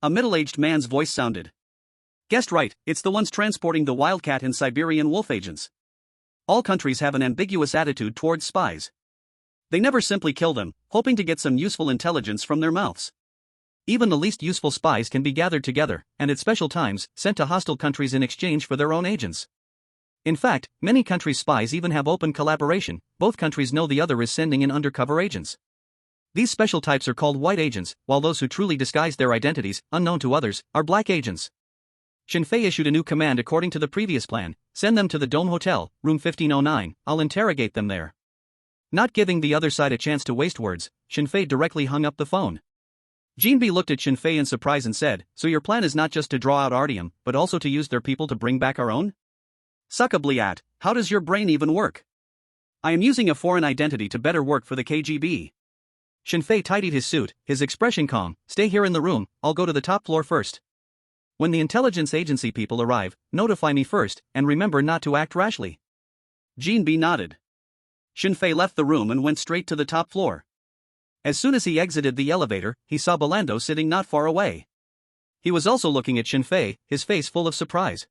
Speaker 1: A middle-aged man's voice sounded. "Guessed right, it's the ones transporting the Wildcat and Siberian wolf agents." All countries have an ambiguous attitude towards spies. They never simply kill them, hoping to get some useful intelligence from their mouths. Even the least useful spies can be gathered together, and at special times, sent to hostile countries in exchange for their own agents. In fact, many countries' spies even have open collaboration, both countries know the other is sending in undercover agents. These special types are called white agents, while those who truly disguise their identities, unknown to others, are black agents. Shinfei issued a new command according to the previous plan: send them to the Dome Hotel, room 1509, I'll interrogate them there. Not giving the other side a chance to waste words, Shinfei directly hung up the phone. Jinbi looked at Shinfei in surprise and said, "So your plan is not just to draw out Artyom, but also to use their people to bring back our own? Suckabliat, how does your brain even work?" "I am using a foreign identity to better work for the KGB." Shinfei tidied his suit, his expression calm. "Stay here in the room, I'll go to the top floor first. When the intelligence agency people arrive, notify me first, and remember not to act rashly." Jinbi nodded. Shinfei left the room and went straight to the top floor. As soon as he exited the elevator, he saw Belando sitting not far away. He was also looking at Shinfei, his face full of surprise.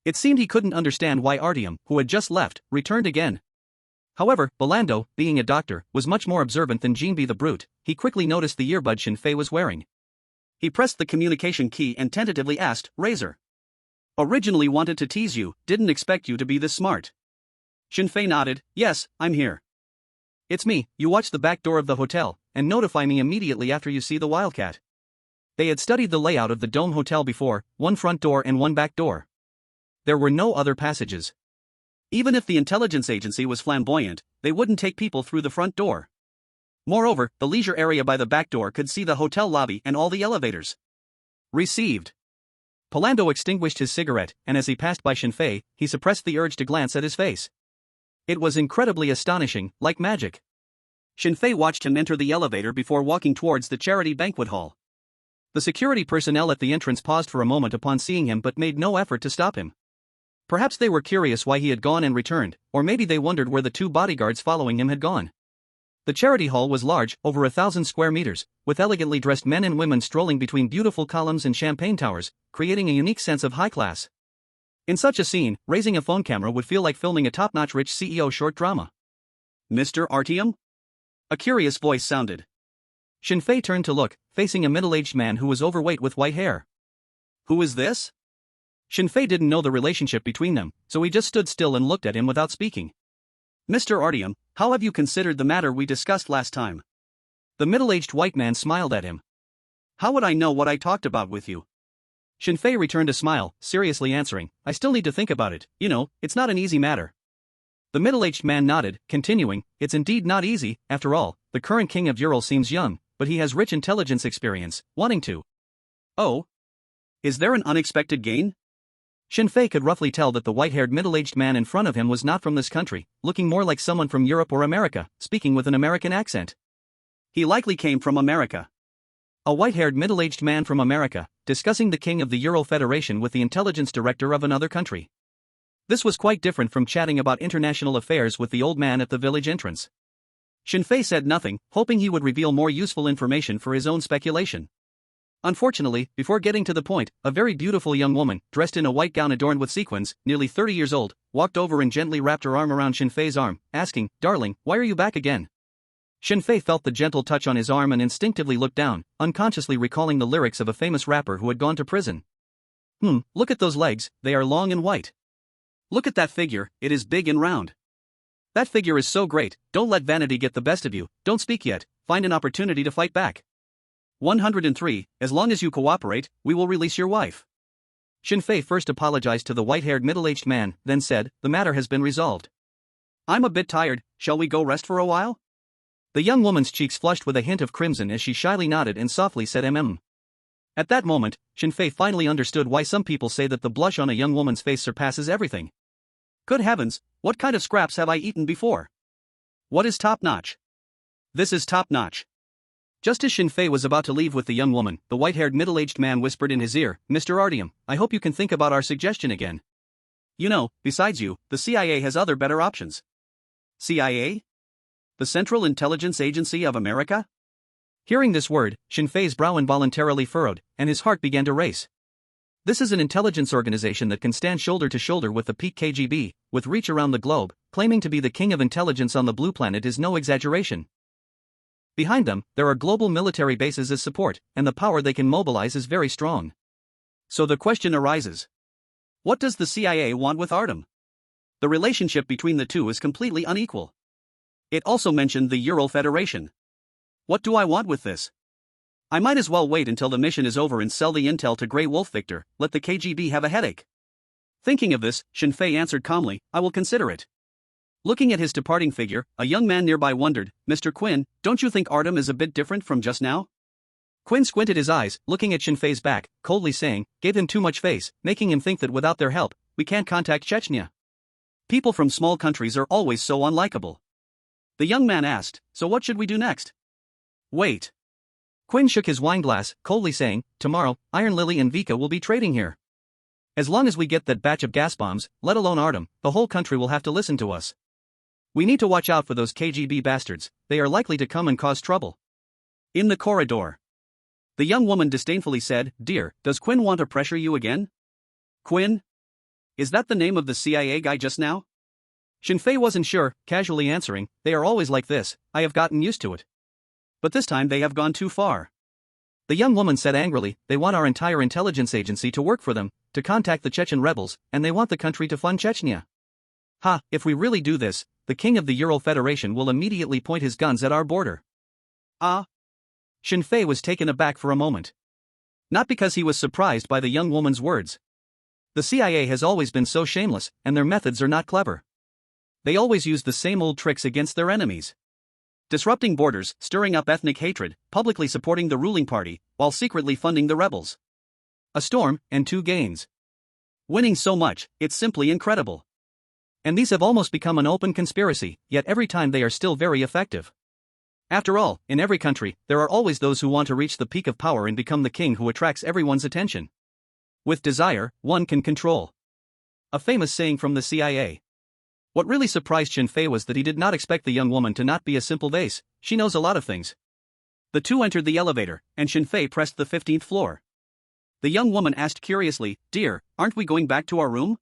Speaker 1: It seemed he couldn't understand why Artyom, who had just left, returned again. However, Belando, being a doctor, was much more observant than Jinbi the brute. He quickly noticed the earbud Shinfei was wearing. He pressed the communication key and tentatively asked, "Razor. Originally wanted to tease you, didn't expect you to be this smart." Shinfei nodded, "Yes, I'm here. It's me, you watch the back door of the hotel, and notify me immediately after you see the Wildcat." They had studied the layout of the Dome Hotel before, one front door and one back door. There were no other passages. Even if the intelligence agency was flamboyant, they wouldn't take people through the front door. Moreover, the leisure area by the back door could see the hotel lobby and all the elevators. Received. Palando extinguished his cigarette, and as he passed by Shinfei, he suppressed the urge to glance at his face. It was incredibly astonishing, like magic. Shinfei watched him enter the elevator before walking towards the charity banquet hall. The security personnel at the entrance paused for a moment upon seeing him but made no effort to stop him. Perhaps they were curious why he had gone and returned, or maybe they wondered where the 2 bodyguards following him had gone. The charity hall was large, over 1,000 square meters, with elegantly dressed men and women strolling between beautiful columns and champagne towers, creating a unique sense of high class. In such a scene, raising a phone camera would feel like filming a top-notch rich CEO short drama. Mr. Artyom? A curious voice sounded. Shinfei turned to look, facing a middle-aged man who was overweight with white hair. Who is this? Shinfei didn't know the relationship between them, so he just stood still and looked at him without speaking. Mr. Artyom, how have you considered the matter we discussed last time? The middle-aged white man smiled at him. How would I know what I talked about with you? Shinfei returned a smile, seriously answering, I still need to think about it, it's not an easy matter. The middle-aged man nodded, continuing, it's indeed not easy, after all, the current king of Ural seems young, but he has rich intelligence experience, wanting to. Oh? Is there an unexpected gain? Shinfei could roughly tell that the white-haired middle-aged man in front of him was not from this country, looking more like someone from Europe or America, speaking with an American accent. He likely came from America. A white-haired middle-aged man from America, discussing the king of the Ural Federation with the intelligence director of another country. This was quite different from chatting about international affairs with the old man at the village entrance. Shinfei said nothing, hoping he would reveal more useful information for his own speculation. Unfortunately, before getting to the point, a very beautiful young woman, dressed in a white gown adorned with sequins, nearly 30 years old, walked over and gently wrapped her arm around Shinfei's arm, asking, Darling, why are you back again? Shinfei felt the gentle touch on his arm and instinctively looked down, unconsciously recalling the lyrics of a famous rapper who had gone to prison. Look at those legs, they are long and white. Look at that figure, it is big and round. That figure is so great, don't let vanity get the best of you, don't speak yet, find an opportunity to fight back. 103, as long as you cooperate, we will release your wife. Shinfei first apologized to the white-haired middle-aged man, then said, the matter has been resolved. I'm a bit tired, shall we go rest for a while? The young woman's cheeks flushed with a hint of crimson as she shyly nodded and softly said At that moment, Shinfei finally understood why some people say that the blush on a young woman's face surpasses everything. Good heavens, what kind of scraps have I eaten before? What is top-notch? This is top-notch. Just as Shinfei was about to leave with the young woman, the white-haired middle-aged man whispered in his ear, Mr. Artyom, I hope you can think about our suggestion again. Besides you, the CIA has other better options. CIA? The Central Intelligence Agency of America? Hearing this word, Shinfei's brow involuntarily furrowed, and his heart began to race. This is an intelligence organization that can stand shoulder to shoulder with the peak KGB, with reach around the globe, claiming to be the king of intelligence on the blue planet is no exaggeration. Behind them, there are global military bases as support, and the power they can mobilize is very strong. So the question arises. What does the CIA want with Artyom? The relationship between the two is completely unequal. It also mentioned the Ural Federation. What do I want with this? I might as well wait until the mission is over and sell the intel to Grey Wolf Victor, let the KGB have a headache. Thinking of this, Shinfei answered calmly, I will consider it. Looking at his departing figure, a young man nearby wondered, Mr. Quinn, don't you think Artyom is a bit different from just now? Quinn squinted his eyes, looking at Shinfei's back, coldly saying, gave him too much face, making him think that without their help, we can't contact Chechnya. People from small countries are always so unlikable. The young man asked, so what should we do next? Wait. Quinn shook his wineglass, coldly saying, tomorrow, Iron Lily and Vika will be trading here. As long as we get that batch of gas bombs, let alone Artyom, the whole country will have to listen to us. We need to watch out for those KGB bastards, they are likely to come and cause trouble. In the corridor. The young woman disdainfully said, Dear, does Quinn want to pressure you again? Quinn? Is that the name of the CIA guy just now? Shinfei wasn't sure, casually answering, they are always like this, I have gotten used to it. But this time they have gone too far. The young woman said angrily, they want our entire intelligence agency to work for them, to contact the Chechen rebels, and they want the country to fund Chechnya. If we really do this, the king of the Ural Federation will immediately point his guns at our border. Shinfei was taken aback for a moment. Not because he was surprised by the young woman's words. The CIA has always been so shameless, and their methods are not clever. They always use the same old tricks against their enemies. Disrupting borders, stirring up ethnic hatred, publicly supporting the ruling party, while secretly funding the rebels. a storm, and 2 gains. Winning so much, it's simply incredible. And these have almost become an open conspiracy, yet every time they are still very effective. After all, in every country, there are always those who want to reach the peak of power and become the king who attracts everyone's attention. With desire, one can control. A famous saying from the CIA. What really surprised Shin Fei was that he did not expect the young woman to not be a simple vase. She knows a lot of things. The two entered the elevator, and Shin Fei pressed the 15th floor. The young woman asked curiously, "Dear, aren't we going back to our room?"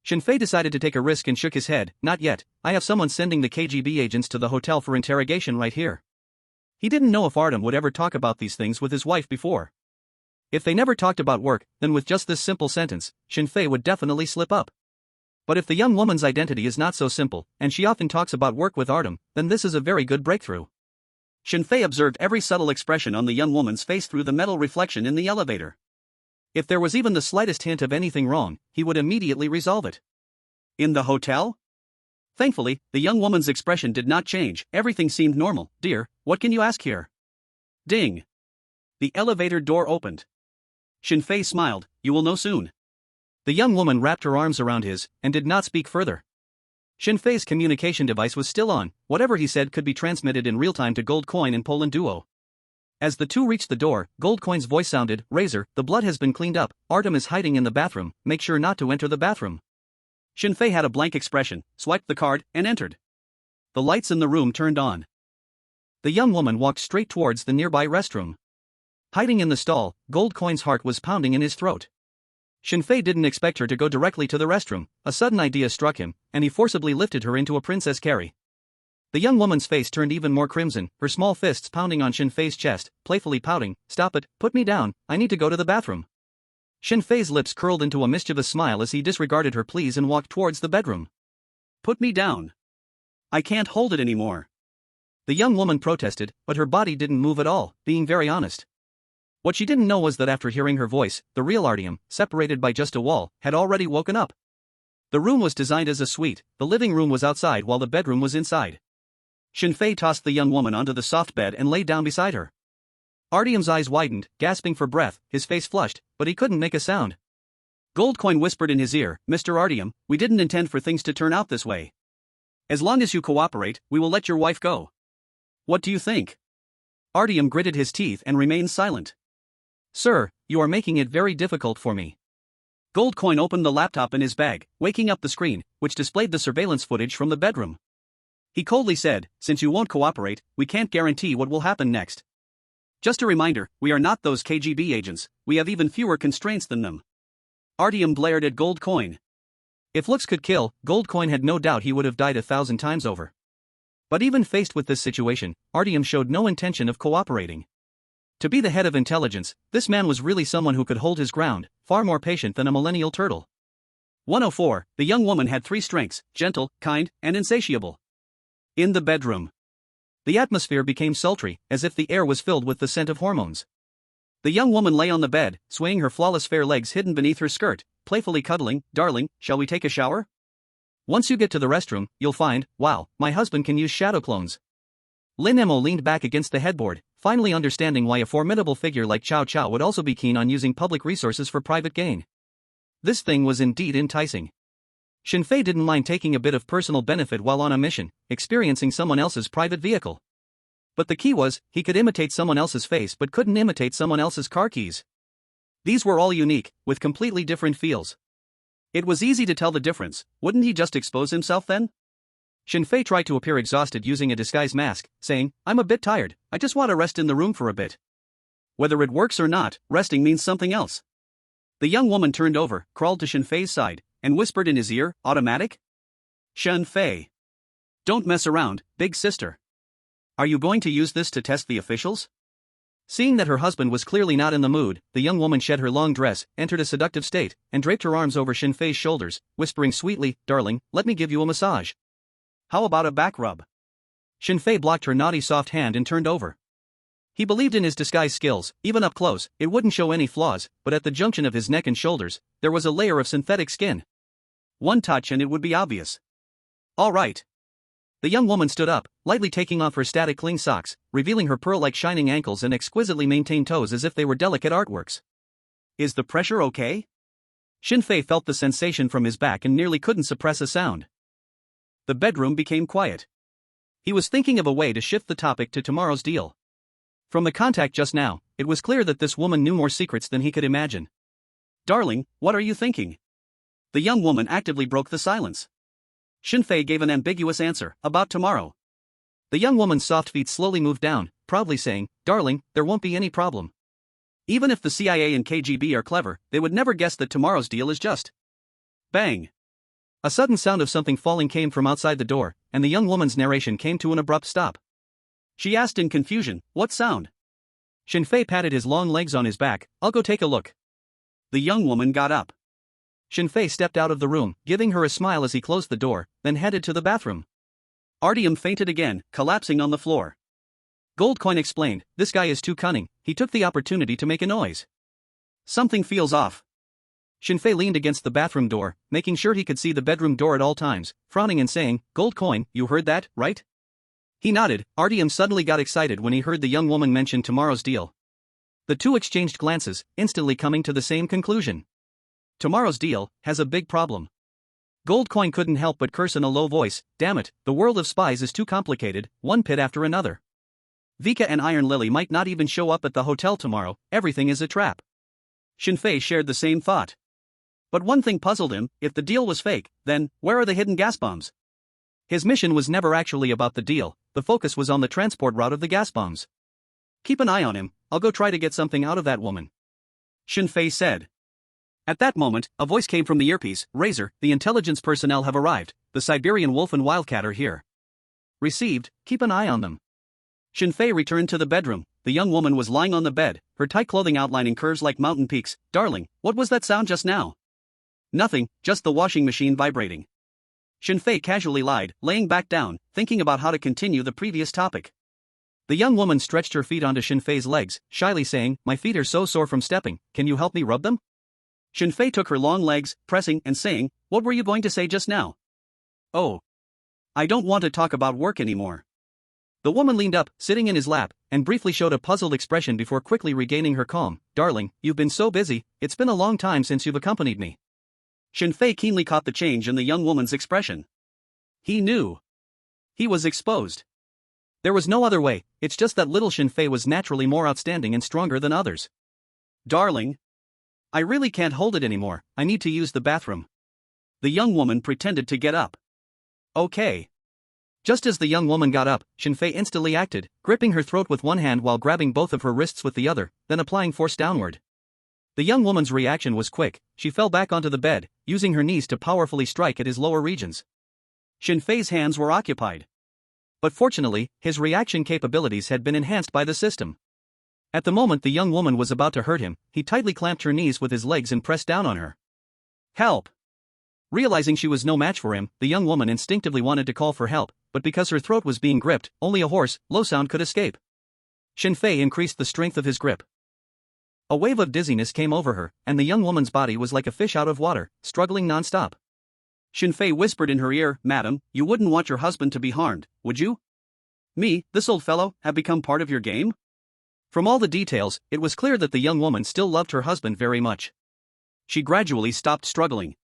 Speaker 1: Shin Fei decided to take a risk and shook his head. "Not yet, I have someone sending the KGB agents to the hotel for interrogation right here." He didn't know if Artem would ever talk about these things with his wife before. If they never talked about work, then with just this simple sentence, Shin Fei would definitely slip up. But if the young woman's identity is not so simple, and she often talks about work with Artem, then this is a very good breakthrough. Shin Fei observed every subtle expression on the young woman's face through the metal reflection in the elevator. If there was even the slightest hint of anything wrong, he would immediately resolve it. In the hotel? Thankfully, the young woman's expression did not change. Everything seemed normal. "Dear, what can you ask here?" Ding. The elevator door opened. Shin Fei smiled. "You will know soon." The young woman wrapped her arms around his, and did not speak further. Shin Fei's communication device was still on. Whatever he said could be transmitted in real time to Gold Coin and Poland Duo. As the two reached the door, Gold Coin's voice sounded, "Razor, the blood has been cleaned up, Artem is hiding in the bathroom, make sure not to enter the bathroom." Shin Fei had a blank expression, swiped the card, and entered. The lights in the room turned on. The young woman walked straight towards the nearby restroom. Hiding in the stall, Gold Coin's heart was pounding in his throat. Shin Fei didn't expect her to go directly to the restroom. A sudden idea struck him, and he forcibly lifted her into a princess carry. The young woman's face turned even more crimson, her small fists pounding on Shin Fei's chest, playfully pouting, "Stop it, put me down, I need to go to the bathroom." Shin Fei's lips curled into a mischievous smile as he disregarded her pleas and walked towards the bedroom. "Put me down. I can't hold it anymore." The young woman protested, but her body didn't move at all, being very honest. What she didn't know was that after hearing her voice, the real Artyom, separated by just a wall, had already woken up. The room was designed as a suite, the living room was outside while the bedroom was inside. Shin Fei tossed the young woman onto the soft bed and lay down beside her. Artyom's eyes widened, gasping for breath, his face flushed, but he couldn't make a sound. Gold Coin whispered in his ear, "Mr. Artyom, we didn't intend for things to turn out this way. As long as you cooperate, we will let your wife go. What do you think?" Artyom gritted his teeth and remained silent. "Sir, you are making it very difficult for me." Gold Coin opened the laptop in his bag, waking up the screen, which displayed the surveillance footage from the bedroom. He coldly said, "Since you won't cooperate, we can't guarantee what will happen next. Just a reminder, we are not those KGB agents, we have even fewer constraints than them." Artyom glared at Gold Coin. If looks could kill, Gold Coin had no doubt he would have died 1,000 times over. But even faced with this situation, Artyom showed no intention of cooperating. To be the head of intelligence, this man was really someone who could hold his ground, far more patient than a millennial turtle. 104. The young woman had 3 strengths: gentle, kind, and insatiable. In the bedroom, the atmosphere became sultry, as if the air was filled with the scent of hormones. The young woman lay on the bed, swaying her flawless fair legs hidden beneath her skirt, playfully cuddling. "Darling, shall we take a shower? Once you get to the restroom, you'll find, wow, my husband can use shadow clones." Lin Emo leaned back against the headboard, finally understanding why a formidable figure like Chow Chow would also be keen on using public resources for private gain. This thing was indeed enticing. Shin Fei didn't mind taking a bit of personal benefit while on a mission, experiencing someone else's private vehicle. But the key was, he could imitate someone else's face but couldn't imitate someone else's car keys. These were all unique, with completely different feels. It was easy to tell the difference. Wouldn't he just expose himself then? Shin Fei tried to appear exhausted using a disguise mask, saying, "I'm a bit tired, I just want to rest in the room for a bit." Whether it works or not, resting means something else. The young woman turned over, crawled to Shin Fei's side, and whispered in his ear, "Automatic?" "Shin Fei. Don't mess around, big sister. Are you going to use this to test the officials?" Seeing that her husband was clearly not in the mood, the young woman shed her long dress, entered a seductive state, and draped her arms over Shin Fei's shoulders, whispering sweetly, "Darling, let me give you a massage. How about a back rub?" Shin Fei blocked her naughty soft hand and turned over. He believed in his disguise skills. Even up close, it wouldn't show any flaws, but at the junction of his neck and shoulders, there was a layer of synthetic skin. One touch and it would be obvious. "All right." The young woman stood up, lightly taking off her static cling socks, revealing her pearl-like shining ankles and exquisitely maintained toes as if they were delicate artworks. Is the pressure okay? Shinfei felt the sensation from his back and nearly couldn't suppress a sound. The bedroom became quiet. He was thinking of a way to shift the topic to tomorrow's deal. From the contact just now, it was clear that this woman knew more secrets than he could imagine. Darling, what are you thinking? The young woman actively broke the silence. Shinfei gave an ambiguous answer, about tomorrow. The young woman's soft feet slowly moved down, proudly saying, Darling, there won't be any problem. Even if the CIA and KGB are clever, they would never guess that tomorrow's deal is just. Bang! A sudden sound of something falling came from outside the door, and the young woman's narration came to an abrupt stop. She asked in confusion, what sound? Shinfei patted his long legs on his back, I'll go take a look. The young woman got up. Shinfei stepped out of the room, giving her a smile as he closed the door, then headed to the bathroom. Artyom fainted again, collapsing on the floor. Goldcoin explained, this guy is too cunning, he took the opportunity to make a noise. Something feels off. Shinfei leaned against the bathroom door, making sure he could see the bedroom door at all times, frowning and saying, Goldcoin, you heard that, right? He nodded. Artyom suddenly got excited when he heard the young woman mention tomorrow's deal. The two exchanged glances, instantly coming to the same conclusion. Tomorrow's deal has a big problem. Goldcoin couldn't help but curse in a low voice, damn it, the world of spies is too complicated, one pit after another. Vika and Iron Lily might not even show up at the hotel tomorrow, everything is a trap. Shinfei shared the same thought. But one thing puzzled him, if the deal was fake, then, where are the hidden gas bombs? His mission was never actually about the deal, the focus was on the transport route of the gas bombs. Keep an eye on him, I'll go try to get something out of that woman. Shinfei said. At that moment, a voice came from the earpiece, Razor, the intelligence personnel have arrived, the Siberian Wolf and Wildcat are here. Received, keep an eye on them. Shinfei returned to the bedroom, the young woman was lying on the bed, her tight clothing outlining curves like mountain peaks. Darling, what was that sound just now? Nothing, just the washing machine vibrating. Shinfei casually lied, laying back down, thinking about how to continue the previous topic. The young woman stretched her feet onto Shinfei's legs, shyly saying, my feet are so sore from stepping, can you help me rub them? Shinfei took her long legs, pressing and saying, what were you going to say just now? Oh. I don't want to talk about work anymore. The woman leaned up, sitting in his lap, and briefly showed a puzzled expression before quickly regaining her calm. Darling, you've been so busy, it's been a long time since you've accompanied me. Shinfei keenly caught the change in the young woman's expression. He knew. He was exposed. There was no other way, it's just that little Shinfei was naturally more outstanding and stronger than others. Darling. I really can't hold it anymore, I need to use the bathroom. The young woman pretended to get up. Okay. Just as the young woman got up, Shinfei instantly acted, gripping her throat with one hand while grabbing both of her wrists with the other, then applying force downward. The young woman's reaction was quick, she fell back onto the bed, using her knees to powerfully strike at his lower regions. Shinfei's hands were occupied. But fortunately, his reaction capabilities had been enhanced by the system. At the moment the young woman was about to hurt him, he tightly clamped her knees with his legs and pressed down on her. Help! Realizing she was no match for him, the young woman instinctively wanted to call for help, but because her throat was being gripped, only a hoarse, low sound could escape. Shinfei increased the strength of his grip. A wave of dizziness came over her, and the young woman's body was like a fish out of water, struggling non-stop. Shinfei whispered in her ear, Madam, you wouldn't want your husband to be harmed, would you? Me, this old fellow, have become part of your game? From all the details, it was clear that the young woman still loved her husband very much. She gradually stopped struggling.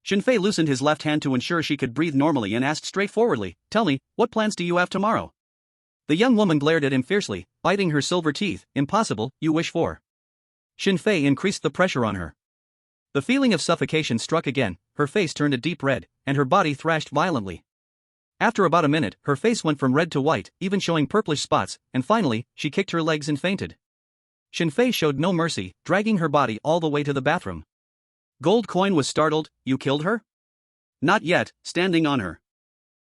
Speaker 1: Shinfei loosened his left hand to ensure she could breathe normally and asked straightforwardly, Tell me, what plans do you have tomorrow? The young woman glared at him fiercely, biting her silver teeth. Impossible, you wish for. Shinfei increased the pressure on her. The feeling of suffocation struck again, her face turned a deep red, and her body thrashed violently. After about a minute, her face went from red to white, even showing purplish spots, and finally, she kicked her legs and fainted. Shinfei showed no mercy, dragging her body all the way to the bathroom. Goldcoin was startled, You killed her? Not yet, standing on her.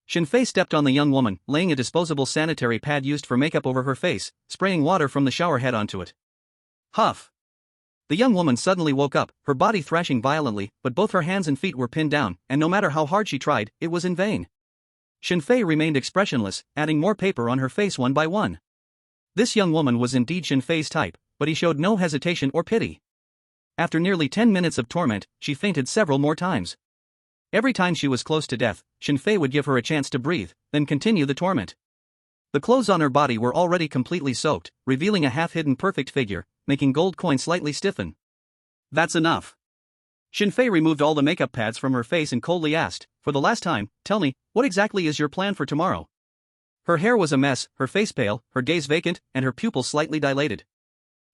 Speaker 1: Shinfei stepped on the young woman, laying a disposable sanitary pad used for makeup over her face, spraying water from the shower head onto it. Huff. The young woman suddenly woke up, her body thrashing violently, but both her hands and feet were pinned down, and no matter how hard she tried, it was in vain. Shinfei remained expressionless, adding more paper on her face one by one. This young woman was indeed Shinfei's type, but he showed no hesitation or pity. After nearly 10 minutes of torment, she fainted several more times. Every time she was close to death, Shinfei would give her a chance to breathe, then continue the torment. The clothes on her body were already completely soaked, revealing a half-hidden perfect figure, making Goldcoin slightly stiffen. That's enough. Shinfei removed all the makeup pads from her face and coldly asked, for the last time, tell me, what exactly is your plan for tomorrow? Her hair was a mess, her face pale, her gaze vacant, and her pupils slightly dilated.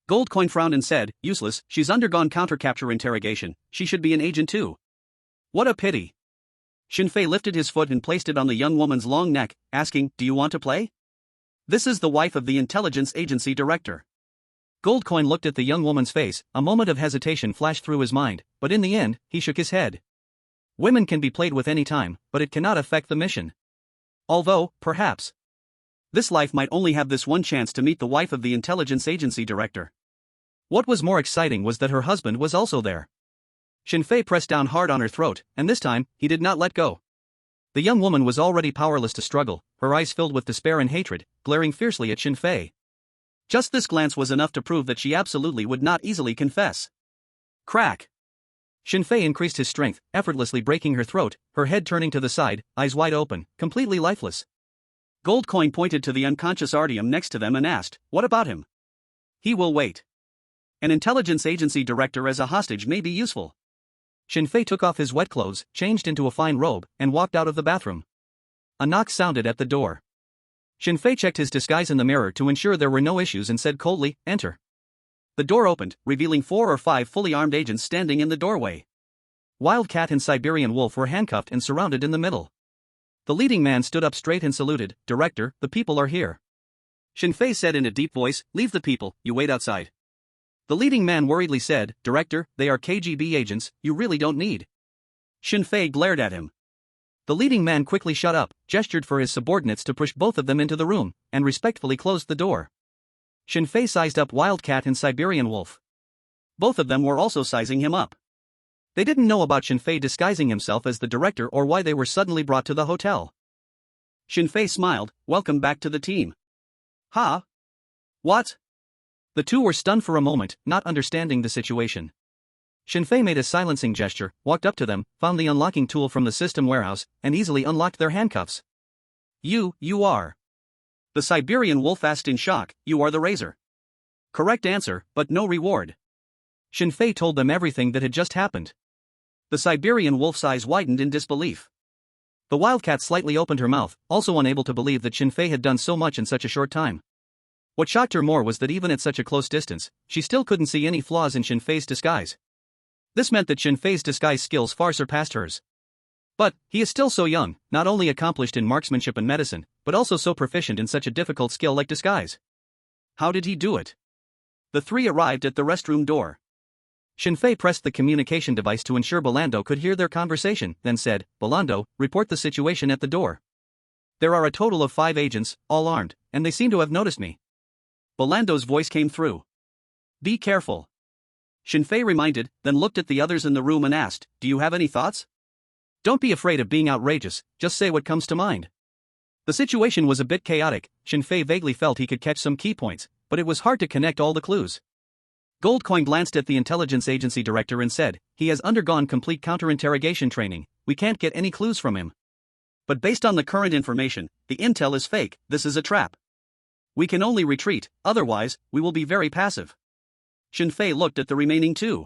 Speaker 1: Goldcoin frowned and said, useless, she's undergone counter-capture interrogation, she should be an agent too. What a pity. Shinfei lifted his foot and placed it on the young woman's long neck, asking, do you want to play? This is the wife of the intelligence agency director. Goldcoin looked at the young woman's face, a moment of hesitation flashed through his mind, but in the end, he shook his head. Women can be played with any time, but it cannot affect the mission. Although, perhaps, this life might only have this one chance to meet the wife of the intelligence agency director. What was more exciting was that her husband was also there. Shinfei pressed down hard on her throat, and this time, he did not let go. The young woman was already powerless to struggle, her eyes filled with despair and hatred, glaring fiercely at Shinfei. Just this glance was enough to prove that she absolutely would not easily confess. Crack! Shinfei increased his strength, effortlessly breaking her throat, her head turning to the side, eyes wide open, completely lifeless. Goldcoin pointed to the unconscious Artyom next to them and asked, what about him? He will wait. An intelligence agency director as a hostage may be useful. Shinfei took off his wet clothes, changed into a fine robe, and walked out of the bathroom. A knock sounded at the door. Shinfei checked his disguise in the mirror to ensure there were no issues and said coldly, enter. The door opened, revealing 4 or 5 fully armed agents standing in the doorway. Wildcat and Siberian Wolf were handcuffed and surrounded in the middle. The leading man stood up straight and saluted, Director, the people are here. Shinfei said in a deep voice, leave the people, you wait outside. The leading man worriedly said, Director, they are KGB agents, you really don't need. Shinfei glared at him. The leading man quickly shut up, gestured for his subordinates to push both of them into the room, and respectfully closed the door. Shinfei sized up Wildcat and Siberian Wolf. Both of them were also sizing him up. They didn't know about Shinfei disguising himself as the director or why they were suddenly brought to the hotel. Shinfei smiled, welcome back to the team. Huh? What? The two were stunned for a moment, not understanding the situation. Shinfei made a silencing gesture, walked up to them, found the unlocking tool from the system warehouse, and easily unlocked their handcuffs. You are. The Siberian Wolf asked in shock, you are the Razor. Correct answer, but no reward. Shinfei told them everything that had just happened. The Siberian Wolf's eyes widened in disbelief. The Wildcat slightly opened her mouth, also unable to believe that Shinfei had done so much in such a short time. What shocked her more was that even at such a close distance, she still couldn't see any flaws in Shinfei's disguise. This meant that Shinfei's disguise skills far surpassed hers. But, he is still so young, not only accomplished in marksmanship and medicine, but also so proficient in such a difficult skill like disguise. How did he do it? The three arrived at the restroom door. Shinfei pressed the communication device to ensure Belando could hear their conversation, then said, Belando, report the situation at the door. There are a total of 5 agents, all armed, and they seem to have noticed me. Belando's voice came through. Be careful. Shinfei reminded, then looked at the others in the room and asked, do you have any thoughts? Don't be afraid of being outrageous, just say what comes to mind. The situation was a bit chaotic, Shinfei vaguely felt he could catch some key points, but it was hard to connect all the clues. Goldcoin glanced at the intelligence agency director and said, he has undergone complete counter-interrogation training, we can't get any clues from him. But based on the current information, the intel is fake, this is a trap. We can only retreat, otherwise, we will be very passive. Shinfei looked at the remaining 2.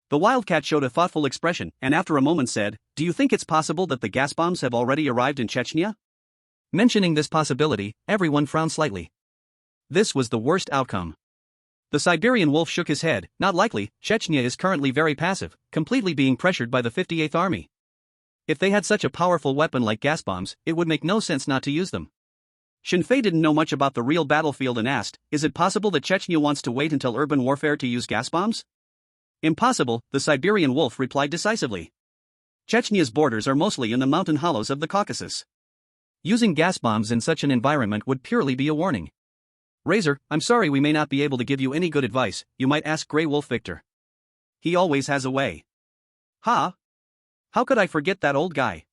Speaker 1: The Wildcat showed a thoughtful expression and after a moment said, do you think it's possible that the gas bombs have already arrived in Chechnya? Mentioning this possibility, everyone frowned slightly. This was the worst outcome. The Siberian Wolf shook his head, not likely, Chechnya is currently very passive, completely being pressured by the 58th Army. If they had such a powerful weapon like gas bombs, it would make no sense not to use them. Shinfei didn't know much about the real battlefield and asked, is it possible that Chechnya wants to wait until urban warfare to use gas bombs? Impossible, the Siberian Wolf replied decisively. Chechnya's borders are mostly in the mountain hollows of the Caucasus. Using gas bombs in such an environment would purely be a warning. Razor, I'm sorry we may not be able to give you any good advice, you might ask Grey Wolf Victor. He always has a way. Ha? How could I forget that old guy?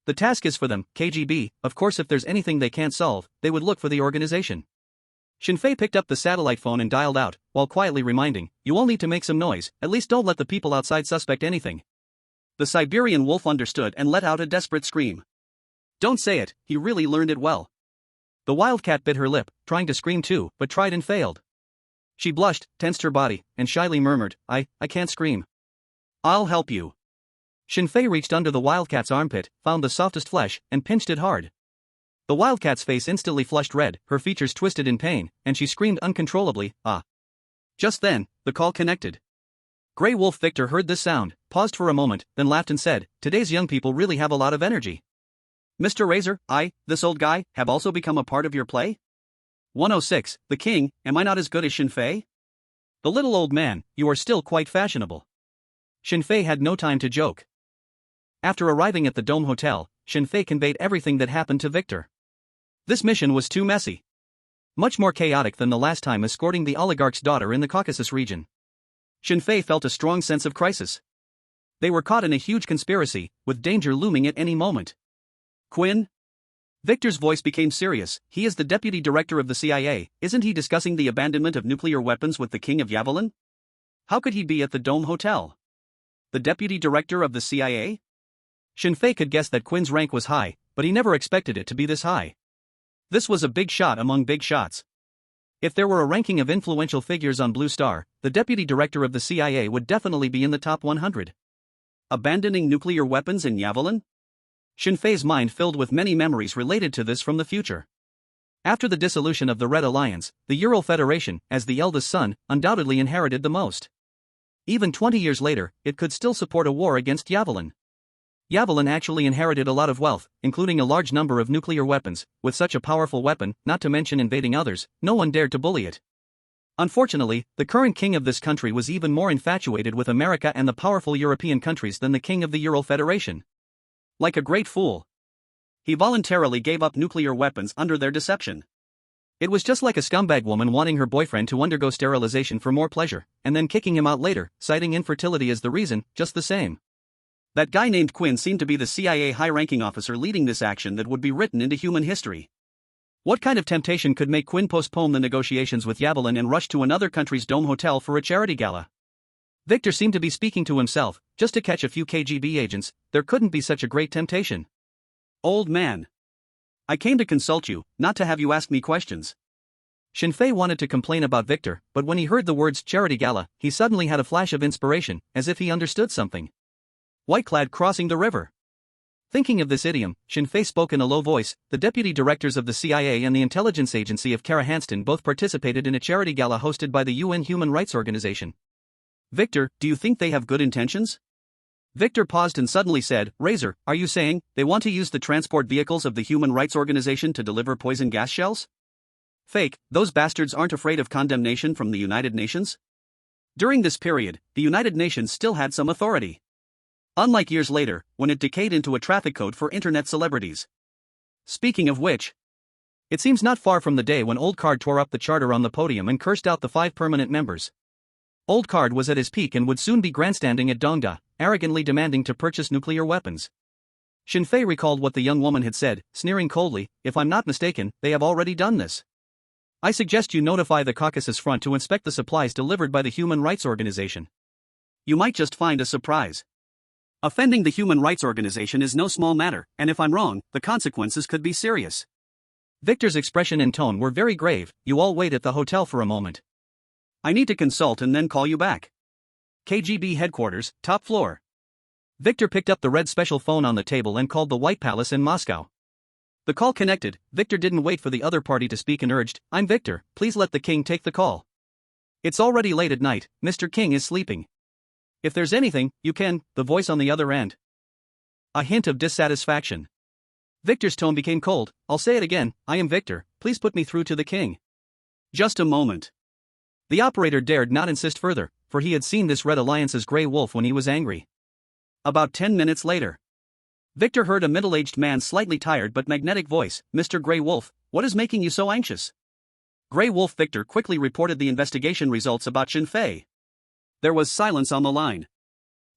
Speaker 1: The task is for them, KGB, of course if there's anything they can't solve, they would look for the organization. Shinfei picked up the satellite phone and dialed out, while quietly reminding, you all need to make some noise, at least don't let the people outside suspect anything. The Siberian Wolf understood and let out a desperate scream. Don't say it, he really learned it well. The Wildcat bit her lip, trying to scream too, but tried and failed. She blushed, tensed her body, and shyly murmured, I can't scream. I'll help you. Shinfei reached under the wildcat's armpit, found the softest flesh, and pinched it hard. The wildcat's face instantly flushed red, her features twisted in pain, and she screamed uncontrollably, ah. Just then, the call connected. Grey Wolf Victor heard this sound, paused for a moment, then laughed and said, today's young people really have a lot of energy. Mr. Razor, this old guy, have also become a part of your play? 106, the king, am I not as good as Shinfei? The little old man, you are still quite fashionable. Shinfei had no time to joke. After arriving at the Dome Hotel, Shinfei conveyed everything that happened to Victor. This mission was too messy. Much more chaotic than the last time escorting the oligarch's daughter in the Caucasus region. Shinfei felt a strong sense of crisis. They were caught in a huge conspiracy, with danger looming at any moment. Quinn? Victor's voice became serious. He is the deputy director of the CIA, isn't he discussing the abandonment of nuclear weapons with the king of Yavalan? How could he be at the Dome Hotel? The deputy director of the CIA? Shinfei could guess that Quinn's rank was high, but he never expected it to be this high. This was a big shot among big shots. If there were a ranking of influential figures on Blue Star, the deputy director of the CIA would definitely be in the top 100. Abandoning nuclear weapons in Yavalan? Shinfei's mind filled with many memories related to this from the future. After the dissolution of the Red Alliance, the Ural Federation, as the eldest son, undoubtedly inherited the most. Even 20 years later, it could still support a war against Yavalan. Yavalan actually inherited a lot of wealth, including a large number of nuclear weapons. With such a powerful weapon, not to mention invading others, no one dared to bully it. Unfortunately, the current king of this country was even more infatuated with America and the powerful European countries than the king of the Ural Federation. Like a great fool, he voluntarily gave up nuclear weapons under their deception. It was just like a scumbag woman wanting her boyfriend to undergo sterilization for more pleasure, and then kicking him out later, citing infertility as the reason, just the same. That guy named Quinn seemed to be the CIA high-ranking officer leading this action that would be written into human history. What kind of temptation could make Quinn postpone the negotiations with Yavalan and rush to another country's Dome Hotel for a charity gala? Victor seemed to be speaking to himself, just to catch a few KGB agents, there couldn't be such a great temptation. Old man. I came to consult you, not to have you ask me questions. Shinfei wanted to complain about Victor, but when he heard the words charity gala, he suddenly had a flash of inspiration, as if he understood something. White-clad crossing the river. Thinking of this idiom, Shinfei spoke in a low voice. The deputy directors of the CIA and the intelligence agency of Karahanston both participated in a charity gala hosted by the UN Human Rights Organization. Victor, do you think they have good intentions? Victor paused and suddenly said, Razor, are you saying they want to use the transport vehicles of the Human Rights Organization to deliver poison gas shells? Fake, those bastards aren't afraid of condemnation from the United Nations? During this period, the United Nations still had some authority. Unlike years later, when it decayed into a traffic code for internet celebrities. Speaking of which, it seems not far from the day when Old Card tore up the charter on the podium and cursed out the 5 permanent members. Old Card was at his peak and would soon be grandstanding at Dongda, arrogantly demanding to purchase nuclear weapons. Shinfei recalled what the young woman had said, sneering coldly, if I'm not mistaken, they have already done this. I suggest you notify the Caucasus Front to inspect the supplies delivered by the Human Rights Organization. You might just find a surprise. Offending the Human Rights Organization is no small matter, and if I'm wrong, the consequences could be serious. Victor's expression and tone were very grave. You all wait at the hotel for a moment. I need to consult and then call you back. KGB headquarters, top floor. Victor picked up the red special phone on the table and called the White Palace in Moscow. The call connected. Victor didn't wait for the other party to speak and urged, I'm Victor, please let the king take the call. It's already late at night, Mr. King is sleeping. If there's anything, you can, the voice on the other end. A hint of dissatisfaction. Victor's tone became cold. I'll say it again, I am Victor, please put me through to the king. Just a moment. The operator dared not insist further, for he had seen this Red Alliance's Grey Wolf when he was angry. About 10 minutes later, Victor heard a middle-aged man's slightly tired but magnetic voice, Mr. Grey Wolf, what is making you so anxious? Grey Wolf Victor quickly reported the investigation results about Shinfei. There was silence on the line.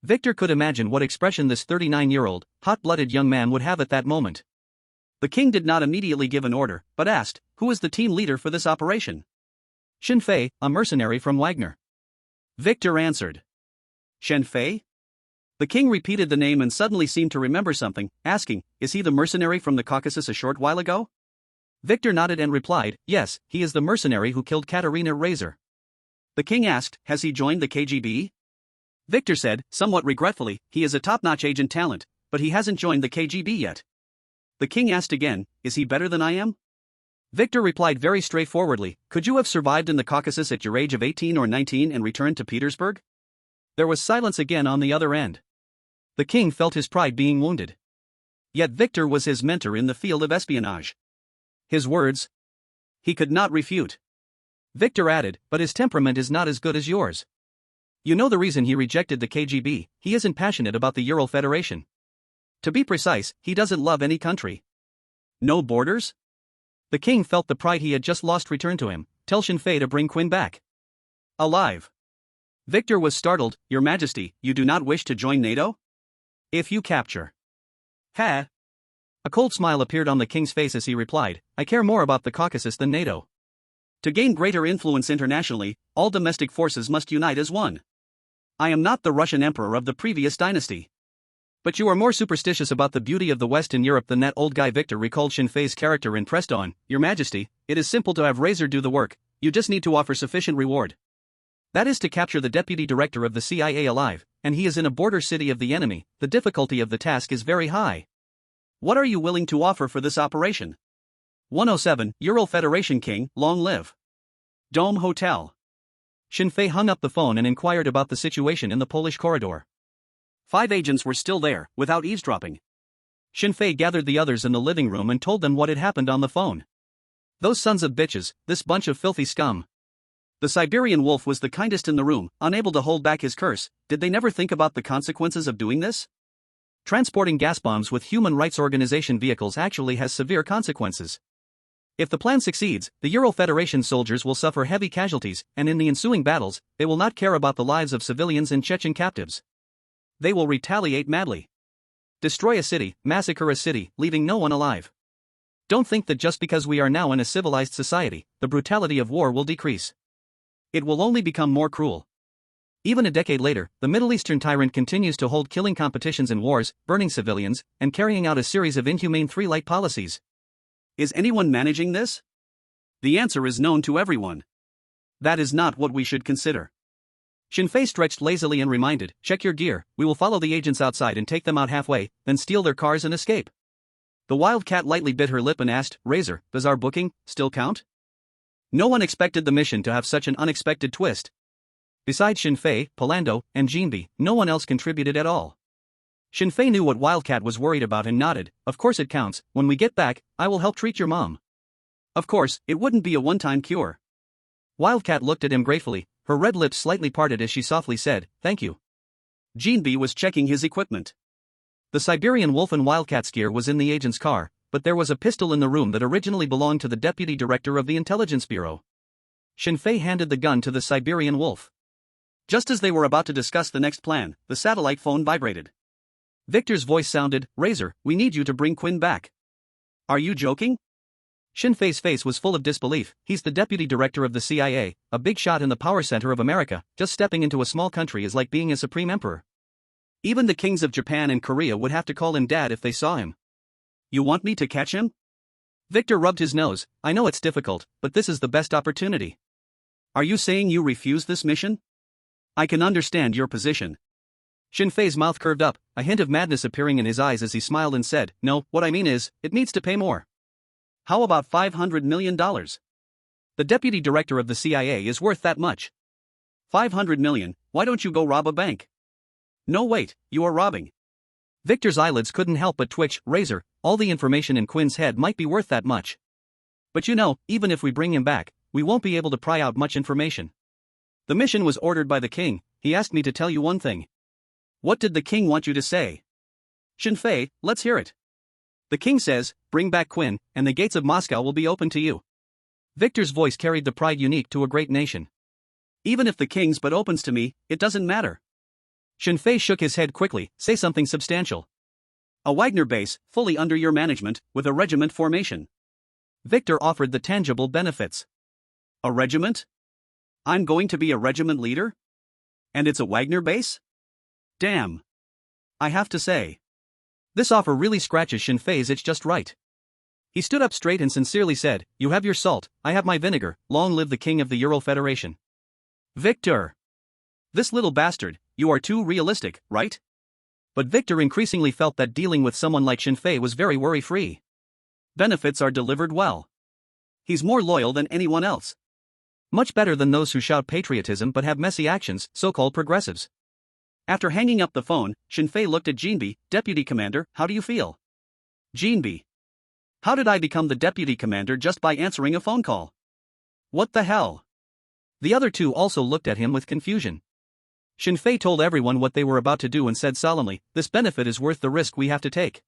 Speaker 1: Victor could imagine what expression this 39-year-old, hot-blooded young man would have at that moment. The king did not immediately give an order, but asked, who is the team leader for this operation? Shinfei, a mercenary from Wagner. Victor answered. Shinfei? The king repeated the name and suddenly seemed to remember something, asking, is he the mercenary from the Caucasus a short while ago? Victor nodded and replied, yes, he is the mercenary who killed Katerina Razor. The king asked, has he joined the KGB? Victor said, somewhat regretfully, he is a top-notch agent talent, but he hasn't joined the KGB yet. The king asked again, is he better than I am? Victor replied very straightforwardly, could you have survived in the Caucasus at your age of 18 or 19 and returned to Petersburg? There was silence again on the other end. The king felt his pride being wounded. Yet Victor was his mentor in the field of espionage. His words, he could not refute. Victor added, but his temperament is not as good as yours. You know the reason he rejected the KGB, he isn't passionate about the Ural Federation. To be precise, he doesn't love any country. No borders? The king felt the pride he had just lost return to him. Tell Shinfei to bring Quinn back. Alive. Victor was startled, Your Majesty, you do not wish to join NATO? If you capture. Ha! A cold smile appeared on the king's face as he replied, I care more about the Caucasus than NATO. To gain greater influence internationally, all domestic forces must unite as one. I am not the Russian emperor of the previous dynasty. But you are more superstitious about the beauty of the West in Europe than that old guy. Victor recalled Shinfei's character and pressed on, Your Majesty, it is simple to have Razor do the work, you just need to offer sufficient reward. That is to capture the deputy director of the CIA alive, and he is in a border city of the enemy, the difficulty of the task is very high. What are you willing to offer for this operation? 107, Ural Federation King, long live. Dome Hotel. Shinfei hung up the phone and inquired about the situation in the Polish corridor. 5 agents were still there, without eavesdropping. Shinfei gathered the others in the living room and told them what had happened on the phone. Those sons of bitches, this bunch of filthy scum. The Siberian wolf was the kindest in the room, unable to hold back his curse. Did they never think about the consequences of doing this? Transporting gas bombs with human rights organization vehicles actually has severe consequences. If the plan succeeds, the Ural Federation soldiers will suffer heavy casualties, and in the ensuing battles, they will not care about the lives of civilians and Chechen captives. They will retaliate madly. Destroy a city, massacre a city, leaving no one alive. Don't think that just because we are now in a civilized society, the brutality of war will decrease. It will only become more cruel. Even a decade later, the Middle Eastern tyrant continues to hold killing competitions in wars, burning civilians, and carrying out a series of inhumane three-light policies. Is anyone managing this? The answer is known to everyone. That is not what we should consider. Shinfei stretched lazily and reminded, check your gear, we will follow the agents outside and take them out halfway, then steal their cars and escape. The wildcat lightly bit her lip and asked, Razor, does our booking still count? No one expected the mission to have such an unexpected twist. Besides Shinfei, Polando, and Jinbi, no one else contributed at all. Shinfei knew what Wildcat was worried about and nodded, of course it counts, when we get back, I will help treat your mom. Of course, it wouldn't be a one-time cure. Wildcat looked at him gratefully, her red lips slightly parted as she softly said, thank you. Jinbi was checking his equipment. The Siberian wolf and Wildcat's gear was in the agent's car, but there was a pistol in the room that originally belonged to the deputy director of the intelligence bureau. Shinfei handed the gun to the Siberian wolf. Just as they were about to discuss the next plan, the satellite phone vibrated. Victor's voice sounded, Razor, we need you to bring Quinn back. Are you joking? Shinfei's face was full of disbelief. He's the deputy director of the CIA, a big shot in the power center of America. Just stepping into a small country is like being a supreme emperor. Even the kings of Japan and Korea would have to call him dad if they saw him. You want me to catch him? Victor rubbed his nose. I know it's difficult, but this is the best opportunity. Are you saying you refuse this mission? I can understand your position. Shinfei's mouth curved up, a hint of madness appearing in his eyes as he smiled and said, no, what I mean is, it needs to pay more. How about $500 million? The deputy director of the CIA is worth that much. 500 million, why don't you go rob a bank? No wait, you are robbing. Victor's eyelids couldn't help but twitch. Razor, all the information in Quinn's head might be worth that much. But you know, even if we bring him back, we won't be able to pry out much information. The mission was ordered by the king, he asked me to tell you one thing. What did the king want you to say? Shinfei, let's hear it. The king says, bring back Quinn, and the gates of Moscow will be open to you. Victor's voice carried the pride unique to a great nation. Even if the king's but opens to me, it doesn't matter. Shinfei shook his head quickly, say something substantial. A Wagner base, fully under your management, with a regiment formation. Victor offered the tangible benefits. A regiment? I'm going to be a regiment leader? And it's a Wagner base? Damn. I have to say. This offer really scratches Shinfei's itch just right. He stood up straight and sincerely said, you have your salt, I have my vinegar, long live the king of the Ural Federation. Victor. This little bastard, you are too realistic, right? But Victor increasingly felt that dealing with someone like Shinfei was very worry-free. Benefits are delivered well. He's more loyal than anyone else. Much better than those who shout patriotism but have messy actions, so-called progressives. After hanging up the phone, Shinfei looked at Jinbi. Deputy Commander, how do you feel? Jinbi. How did I become the Deputy Commander just by answering a phone call? What the hell? The other two also looked at him with confusion. Shinfei told everyone what they were about to do and said solemnly, this benefit is worth the risk we have to take.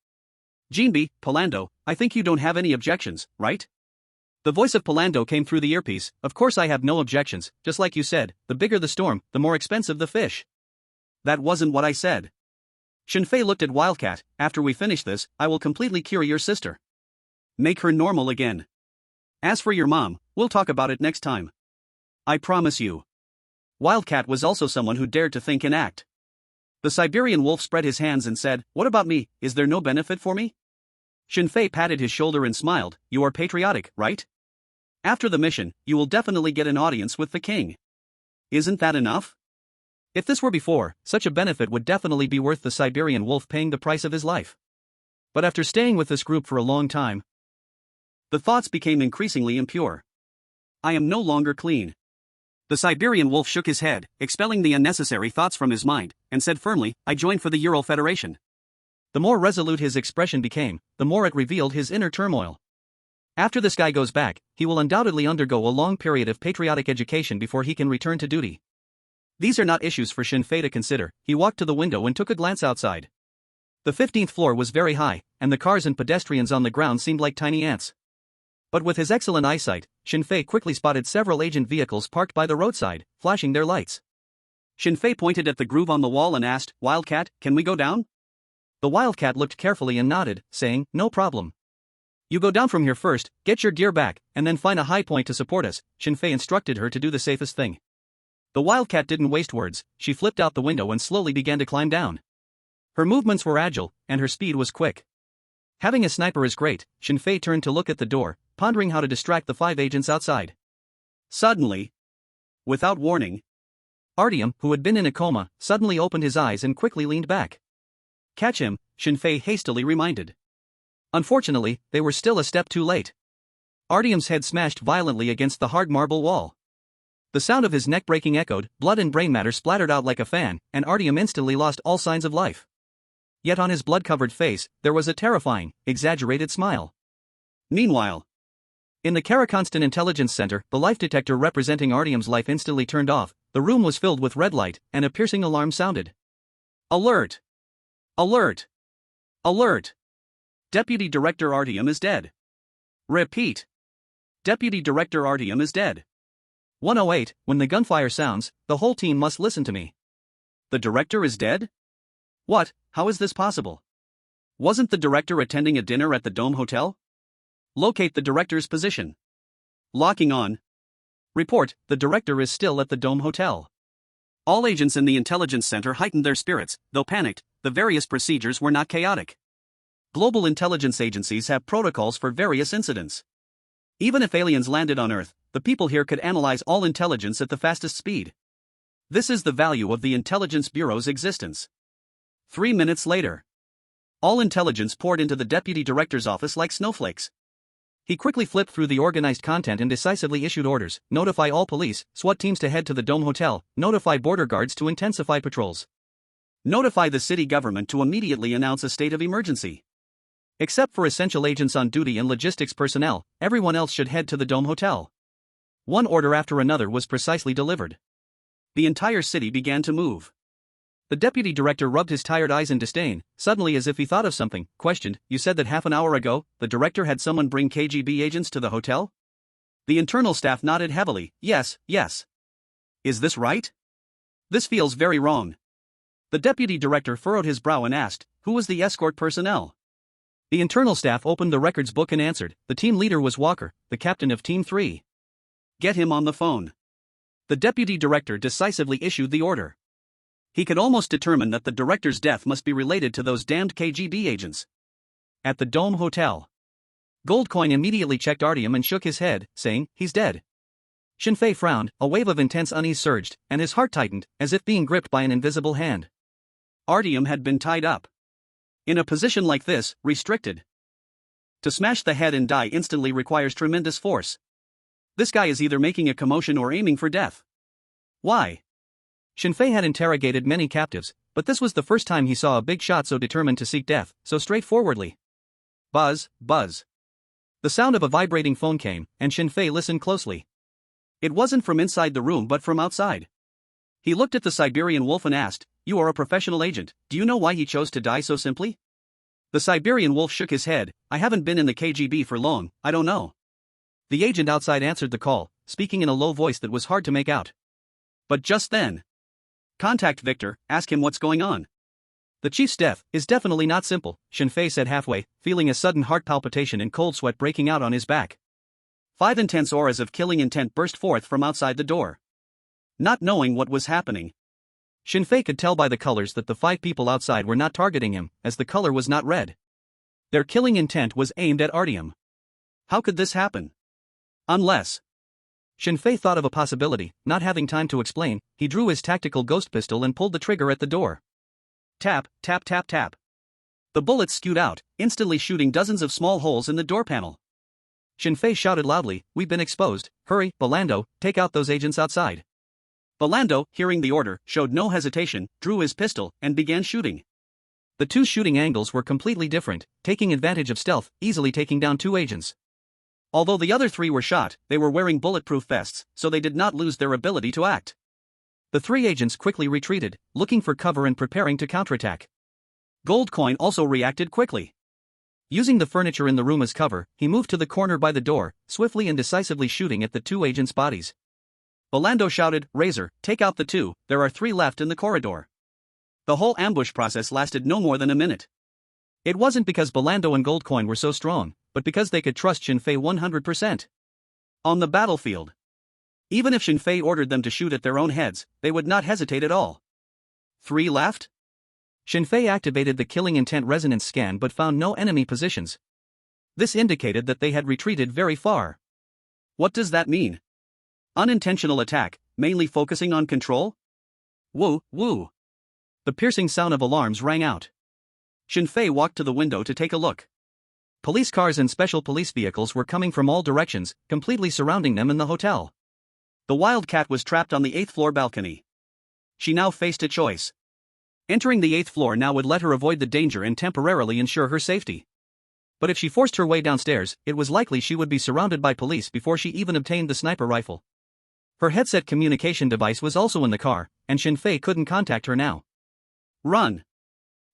Speaker 1: Jinbi, Palando, I think you don't have any objections, right? The voice of Palando came through the earpiece. Of course I have no objections, just like you said, the bigger the storm, the more expensive the fish. That wasn't what I said. Shinfei looked at Wildcat, after we finish this, I will completely cure your sister. Make her normal again. As for your mom, we'll talk about it next time. I promise you. Wildcat was also someone who dared to think and act. The Siberian wolf spread his hands and said, what about me, is there no benefit for me? Shinfei patted his shoulder and smiled, you are patriotic, right? After the mission, you will definitely get an audience with the king. Isn't that enough? If this were before, such a benefit would definitely be worth the Siberian wolf paying the price of his life. But after staying with this group for a long time, the thoughts became increasingly impure. I am no longer clean. The Siberian wolf shook his head, expelling the unnecessary thoughts from his mind, and said firmly, I joined for the Ural Federation. The more resolute his expression became, the more it revealed his inner turmoil. After this guy goes back, he will undoubtedly undergo a long period of patriotic education before he can return to duty. These are not issues for Shinfei to consider. He walked to the window and took a glance outside. The 15th floor was very high, and the cars and pedestrians on the ground seemed like tiny ants. But with his excellent eyesight, Shinfei quickly spotted several agent vehicles parked by the roadside, flashing their lights. Shinfei pointed at the groove on the wall and asked, Wildcat, can we go down? The Wildcat looked carefully and nodded, saying, no problem. You go down from here first, get your gear back, and then find a high point to support us. Shinfei instructed her to do the safest thing. The Wildcat didn't waste words, she flipped out the window and slowly began to climb down. Her movements were agile, and her speed was quick. Having a sniper is great, Shinfei turned to look at the door, pondering how to distract the 5 agents outside. Suddenly, without warning, Artyom, who had been in a coma, suddenly opened his eyes and quickly leaned back. Catch him, Shinfei hastily reminded. Unfortunately, they were still a step too late. Artyom's head smashed violently against the hard marble wall. The sound of his neck breaking echoed, blood and brain matter splattered out like a fan, and Artyom instantly lost all signs of life. Yet on his blood-covered face, there was a terrifying, exaggerated smile. Meanwhile, in the Karakonstant Intelligence Center, the life detector representing Artyom's life instantly turned off, the room was filled with red light, and a piercing alarm sounded. Alert! Alert! Alert! Deputy Director Artyom is dead. Repeat. Deputy Director Artyom is dead. 108, when the gunfire sounds, the whole team must listen to me. The director is dead? What, how is this possible? Wasn't the director attending a dinner at the Dome Hotel? Locate the director's position. Locking on. Report, the director is still at the Dome Hotel. All agents in the intelligence center heightened their spirits, though panicked, the various procedures were not chaotic. Global intelligence agencies have protocols for various incidents. Even if aliens landed on Earth, the people here could analyze all intelligence at the fastest speed. This is the value of the Intelligence Bureau's existence. 3 minutes later, all intelligence poured into the deputy director's office like snowflakes. He quickly flipped through the organized content and decisively issued orders: notify all police, SWAT teams to head to the Dome Hotel, notify border guards to intensify patrols. Notify the city government to immediately announce a state of emergency. Except for essential agents on duty and logistics personnel, everyone else should head to the Dome Hotel. One order after another was precisely delivered. The entire city began to move. The deputy director rubbed his tired eyes in disdain, suddenly as if he thought of something, questioned, you said that half an hour ago, the director had someone bring KGB agents to the hotel? The internal staff nodded heavily, yes. Is this right? This feels very wrong. The deputy director furrowed his brow and asked, who was the escort personnel? The internal staff opened the records book and answered, the team leader was Walker, the captain of Team 3. Get him on the phone. The deputy director decisively issued the order. He could almost determine that the director's death must be related to those damned KGB agents. At the Dome Hotel, Goldcoin immediately checked Artyom and shook his head, saying, he's dead. Shinfei frowned, a wave of intense unease surged, and his heart tightened, as if being gripped by an invisible hand. Artyom had been tied up. In a position like this, restricted. To smash the head and die instantly requires tremendous force. This guy is either making a commotion or aiming for death. Why? Shinfei had interrogated many captives, but this was the first time he saw a big shot so determined to seek death, so straightforwardly. Buzz, buzz. The sound of a vibrating phone came, and Shinfei listened closely. It wasn't from inside the room but from outside. He looked at the Siberian wolf and asked, "You are a professional agent, do you know why he chose to die so simply?" The Siberian wolf shook his head, "I haven't been in the KGB for long, I don't know." The agent outside answered the call, speaking in a low voice that was hard to make out. But just then, "Contact Victor, ask him what's going on." "The chief's death is definitely not simple," Shinfei said halfway, feeling a sudden heart palpitation and cold sweat breaking out on his back. 5 intense auras of killing intent burst forth from outside the door. Not knowing what was happening, Shinfei could tell by the colors that the 5 people outside were not targeting him, as the color was not red. Their killing intent was aimed at Artyom. How could this happen? Unless... Shinfei thought of a possibility. Not having time to explain, he drew his tactical ghost pistol and pulled the trigger at the door. Tap, tap, tap, tap. The bullets spewed out, instantly shooting dozens of small holes in the door panel. Shinfei shouted loudly, "We've been exposed, hurry, Belando, take out those agents outside." Belando, hearing the order, showed no hesitation, drew his pistol, and began shooting. The 2 shooting angles were completely different, taking advantage of stealth, easily taking down 2 agents. Although the other 3 were shot, they were wearing bulletproof vests, so they did not lose their ability to act. The 3 agents quickly retreated, looking for cover and preparing to counterattack. Goldcoin also reacted quickly. Using the furniture in the room as cover, he moved to the corner by the door, swiftly and decisively shooting at the 2 agents' bodies. Belando shouted, "Razor, take out the 2, there are 3 left in the corridor." The whole ambush process lasted no more than a minute. It wasn't because Belando and Goldcoin were so strong, but because they could trust Shinfei 100%. On the battlefield, even if Shinfei ordered them to shoot at their own heads, they would not hesitate at all. 3 left? Shinfei activated the killing intent resonance scan but found no enemy positions. This indicated that they had retreated very far. What does that mean? Unintentional attack, mainly focusing on control? Woo, woo. The piercing sound of alarms rang out. Shinfei walked to the window to take a look. Police cars and special police vehicles were coming from all directions, completely surrounding them in the hotel. The wildcat was trapped on the 8th floor balcony. She now faced a choice. Entering the 8th floor now would let her avoid the danger and temporarily ensure her safety. But if she forced her way downstairs, it was likely she would be surrounded by police before she even obtained the sniper rifle. Her headset communication device was also in the car, and Shinfei couldn't contact her now. Run.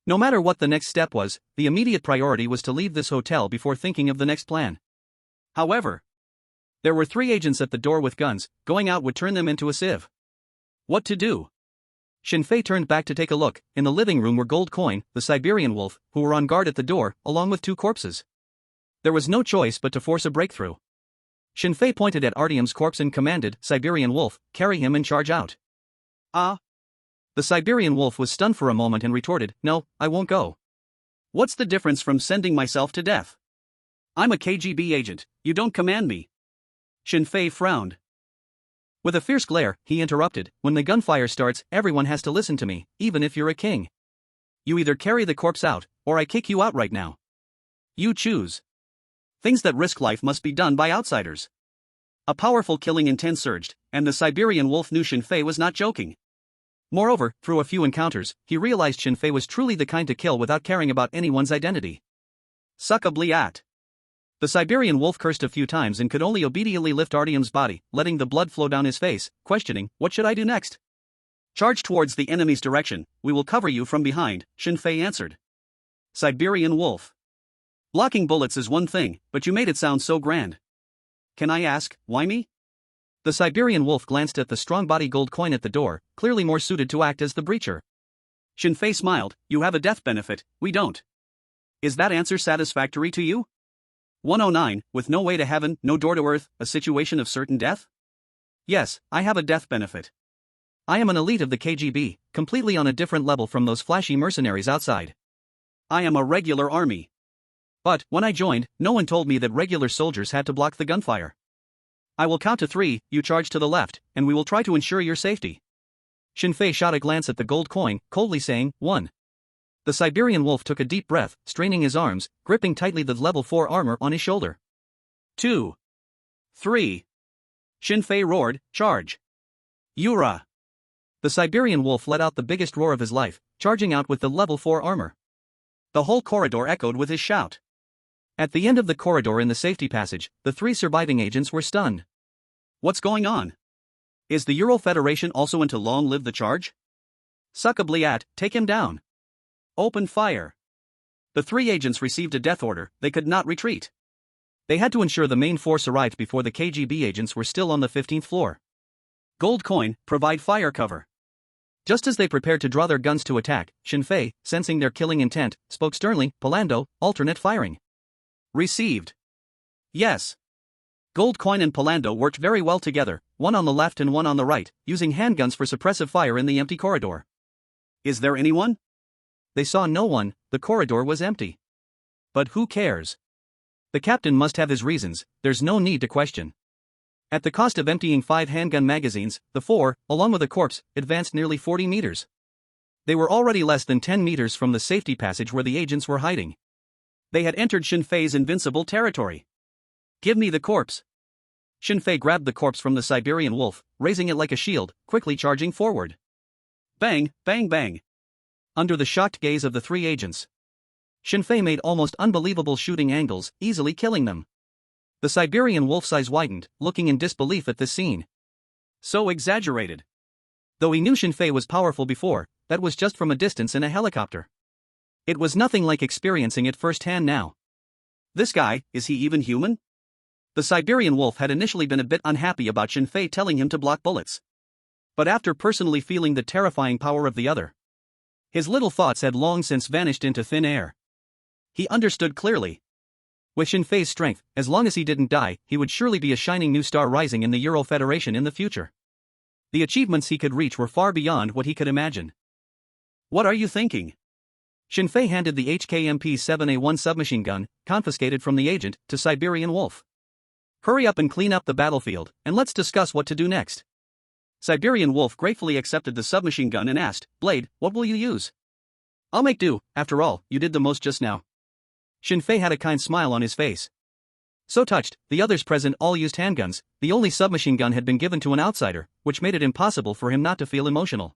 Speaker 1: No matter what the next step was, the immediate priority was to leave this hotel before thinking of the next plan. However, there were 3 agents at the door with guns, going out would turn them into a sieve. What to do? Shinfei turned back to take a look. In the living room were Goldcoin, the Siberian wolf, who were on guard at the door, along with 2 corpses. There was no choice but to force a breakthrough. Shinfei pointed at Artyom's corpse and commanded, "Siberian wolf, carry him and charge out." Ah. The Siberian wolf was stunned for a moment and retorted, "No, I won't go. What's the difference from sending myself to death? I'm a KGB agent, you don't command me." Shinfei frowned. With a fierce glare, he interrupted, "When the gunfire starts, everyone has to listen to me, even if you're a king. You either carry the corpse out, or I kick you out right now. You choose. Things that risk life must be done by outsiders." A powerful killing intent surged, and the Siberian wolf knew Shinfei was not joking. Moreover, through a few encounters, he realized Shinfei was truly the kind to kill without caring about anyone's identity. Suck a bliat. The Siberian wolf cursed a few times and could only obediently lift Artyom's body, letting the blood flow down his face, questioning, "What should I do next?" "Charge towards the enemy's direction, we will cover you from behind," Shinfei answered. Siberian wolf. Blocking bullets is one thing, but you made it sound so grand. Can I ask, why me? The Siberian wolf glanced at the strong-body Goldcoin at the door, clearly more suited to act as the breacher. Shinfei smiled, "You have a death benefit, we don't. Is that answer satisfactory to you? 109, with no way to heaven, no door to earth, a situation of certain death? Yes, I have a death benefit. I am an elite of the KGB, completely on a different level from those flashy mercenaries outside. I am a regular army. But, when I joined, no one told me that regular soldiers had to block the gunfire. I will count to 3, you charge to the left, and we will try to ensure your safety. Shinfei shot a glance at the gold coin, coldly saying, 1. The Siberian wolf took a deep breath, straining his arms, gripping tightly the level 4 armor on his shoulder. 2. 3. Shinfei roared, charge. Yura. The Siberian wolf let out the biggest roar of his life, charging out with the level 4 armor. The whole corridor echoed with his shout. At the end of the corridor in the safety passage, the 3 surviving agents were stunned. What's going on? Is the Ural Federation also into long live the charge? Suckably take him down. Open fire. The 3 agents received a death order, they could not retreat. They had to ensure the main force arrived before the KGB agents were still on the 15th floor. Gold coin, provide fire cover. Just as they prepared to draw their guns to attack, Shinfei, sensing their killing intent, spoke sternly, Palando, alternate firing. Received. Yes. Gold coin and Palando worked very well together, one on the left and one on the right, using handguns for suppressive fire in the empty corridor. Is there anyone? They saw no one, the corridor was empty. But who cares? The captain must have his reasons, there's no need to question. At the cost of emptying 5 handgun magazines, the 4, along with a corpse, advanced nearly 40 meters. They were already less than 10 meters from the safety passage where the agents were hiding. They had entered Shinfei's invincible territory. Give me the corpse. Shinfei grabbed the corpse from the Siberian wolf, raising it like a shield, quickly charging forward. Bang, bang, bang. Under the shocked gaze of the 3 agents, Shinfei made almost unbelievable shooting angles, easily killing them. The Siberian wolf's eyes widened, looking in disbelief at this scene. So exaggerated. Though he knew Shinfei was powerful before, that was just from a distance in a helicopter. It was nothing like experiencing it firsthand now. This guy, is he even human? The Siberian wolf had initially been a bit unhappy about Shinfei telling him to block bullets. But after personally feeling the terrifying power of the other, his little thoughts had long since vanished into thin air. He understood clearly. With Shinfei's strength, as long as he didn't die, he would surely be a shining new star rising in the Ural Federation in the future. The achievements he could reach were far beyond what he could imagine. What are you thinking? Shinfei handed the HKMP-7A1 submachine gun, confiscated from the agent, to Siberian Wolf. Hurry up and clean up the battlefield, and let's discuss what to do next. Siberian Wolf gratefully accepted the submachine gun and asked, Blade, what will you use? I'll make do, after all, you did the most just now. Shinfei had a kind smile on his face. So touched, the others present all used handguns, the only submachine gun had been given to an outsider, which made it impossible for him not to feel emotional.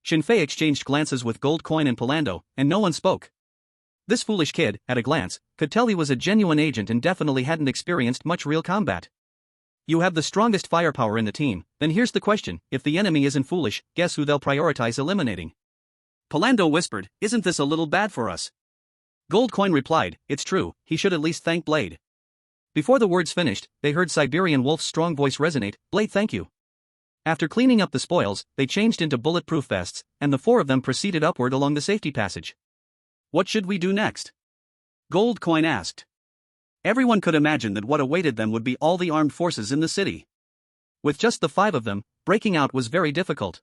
Speaker 1: Shinfei exchanged glances with Gold Coin and Palando, and no one spoke. This foolish kid, at a glance, could tell he was a genuine agent and definitely hadn't experienced much real combat. You have the strongest firepower in the team, then here's the question, if the enemy isn't foolish, guess who they'll prioritize eliminating? Palando whispered, isn't this a little bad for us? Gold Coin replied, it's true, he should at least thank Blade. Before the words finished, they heard Siberian Wolf's strong voice resonate, Blade thank you. After cleaning up the spoils, they changed into bulletproof vests, and the 4 of them proceeded upward along the safety passage. What should we do next? Gold Coin asked. Everyone could imagine that what awaited them would be all the armed forces in the city. With just the 5 of them, breaking out was very difficult.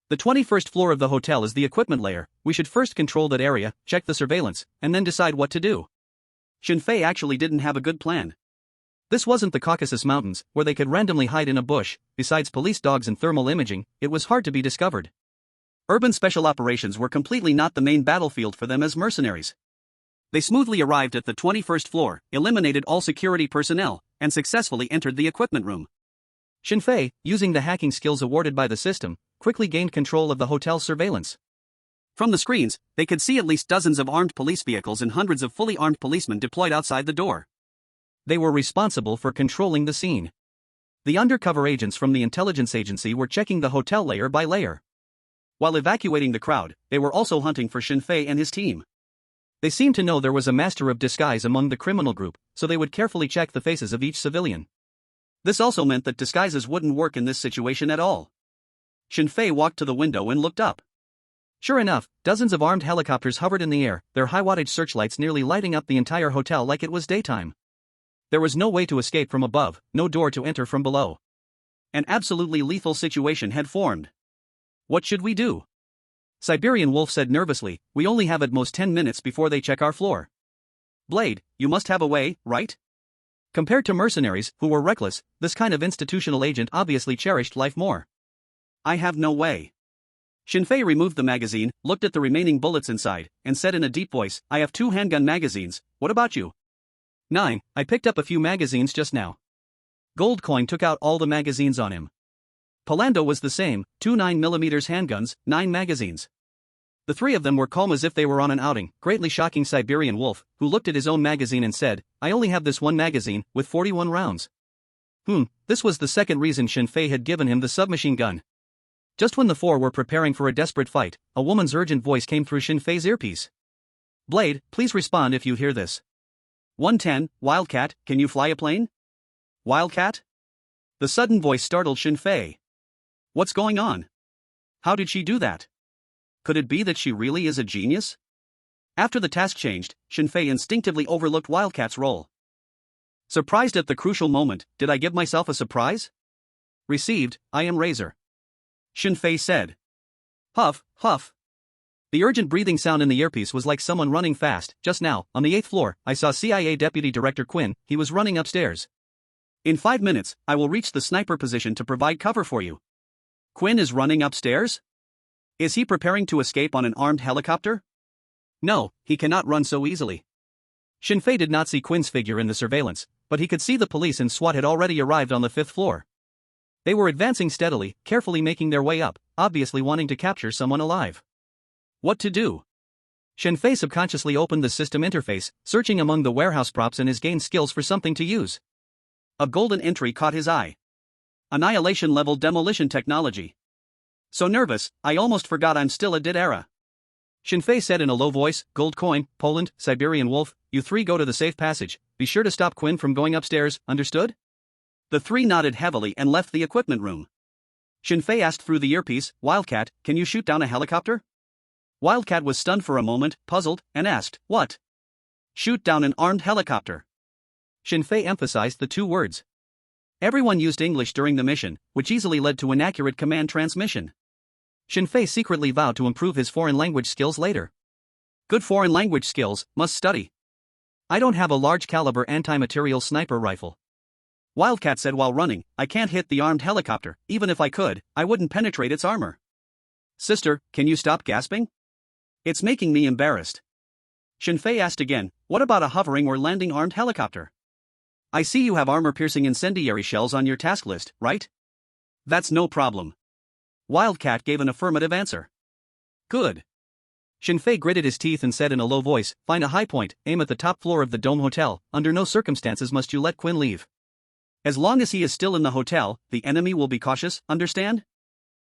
Speaker 1: The 21st floor of the hotel is the equipment layer, we should first control that area, check the surveillance, and then decide what to do. Shinfei actually didn't have a good plan. This wasn't the Caucasus Mountains, where they could randomly hide in a bush, besides police dogs and thermal imaging, it was hard to be discovered. Urban special operations were completely not the main battlefield for them as mercenaries. They smoothly arrived at the 21st floor, eliminated all security personnel, and successfully entered the equipment room. Shinfei, using the hacking skills awarded by the system, quickly gained control of the hotel's surveillance. From the screens, they could see at least dozens of armed police vehicles and hundreds of fully armed policemen deployed outside the door. They were responsible for controlling the scene. The undercover agents from the intelligence agency were checking the hotel layer by layer. While evacuating the crowd, they were also hunting for Shinfei and his team. They seemed to know there was a master of disguise among the criminal group, so they would carefully check the faces of each civilian. This also meant that disguises wouldn't work in this situation at all. Shinfei walked to the window and looked up. Sure enough, dozens of armed helicopters hovered in the air, their high-wattage searchlights nearly lighting up the entire hotel like it was daytime. There was no way to escape from above, no door to enter from below. An absolutely lethal situation had formed. What should we do? Siberian Wolf said nervously, we only have at most 10 minutes before they check our floor. Blade, you must have a way, right? Compared to mercenaries, who were reckless, this kind of institutional agent obviously cherished life more. I have no way. Shinfei removed the magazine, looked at the remaining bullets inside, and said in a deep voice, I have 2 handgun magazines, what about you? 9, I picked up a few magazines just now. Gold Coin took out all the magazines on him. Palando was the same, 2 9mm handguns, 9 magazines. The 3 of them were calm as if they were on an outing, greatly shocking Siberian Wolf, who looked at his own magazine and said, I only have this one magazine, with 41 rounds. This was the second reason Shinfei had given him the submachine gun. Just when the 4 were preparing for a desperate fight, a woman's urgent voice came through Shinfei's earpiece. Blade, please respond if you hear this. 110, Wildcat, can you fly a plane? Wildcat? The sudden voice startled Shinfei. What's going on? How did she do that? Could it be that she really is a genius? After the task changed, Shinfei instinctively overlooked Wildcat's role. Surprised at the crucial moment, did I give myself a surprise? Received, I am Razor. Shinfei said. Huff, huff. The urgent breathing sound in the earpiece was like someone running fast. Just now, on the 8th floor, I saw CIA Deputy Director Quinn, he was running upstairs. In 5 minutes, I will reach the sniper position to provide cover for you. Quinn is running upstairs? Is he preparing to escape on an armed helicopter? No, he cannot run so easily. Shinfei did not see Quinn's figure in the surveillance, but he could see the police and SWAT had already arrived on the 5th floor. They were advancing steadily, carefully making their way up, obviously wanting to capture someone alive. What to do? Shinfei subconsciously opened the system interface, searching among the warehouse props in his gained skills for something to use. A golden entry caught his eye. Annihilation-level demolition technology. So nervous, I almost forgot I'm still a dead era. Shinfei said in a low voice, Gold Coin, Poland, Siberian Wolf, you 3 go to the safe passage, be sure to stop Quinn from going upstairs, understood? The 3 nodded heavily and left the equipment room. Shinfei asked through the earpiece, Wildcat, can you shoot down a helicopter? Wildcat was stunned for a moment, puzzled, and asked, what? Shoot down an armed helicopter. Shinfei emphasized the 2 words. Everyone used English during the mission, which easily led to inaccurate command transmission. Shinfei secretly vowed to improve his foreign language skills later. Good foreign language skills, must study. I don't have a large caliber anti-material sniper rifle. Wildcat said while running, I can't hit the armed helicopter, even if I could, I wouldn't penetrate its armor. Sister, can you stop gasping? It's making me embarrassed. Shinfei asked again, what about a hovering or landing armed helicopter? I see you have armor-piercing incendiary shells on your task list, right? That's no problem. Wildcat gave an affirmative answer. Good. Shinfei gritted his teeth and said in a low voice, find a high point, aim at the top floor of the Dome Hotel, under no circumstances must you let Quinn leave. As long as he is still in the hotel, the enemy will be cautious, understand?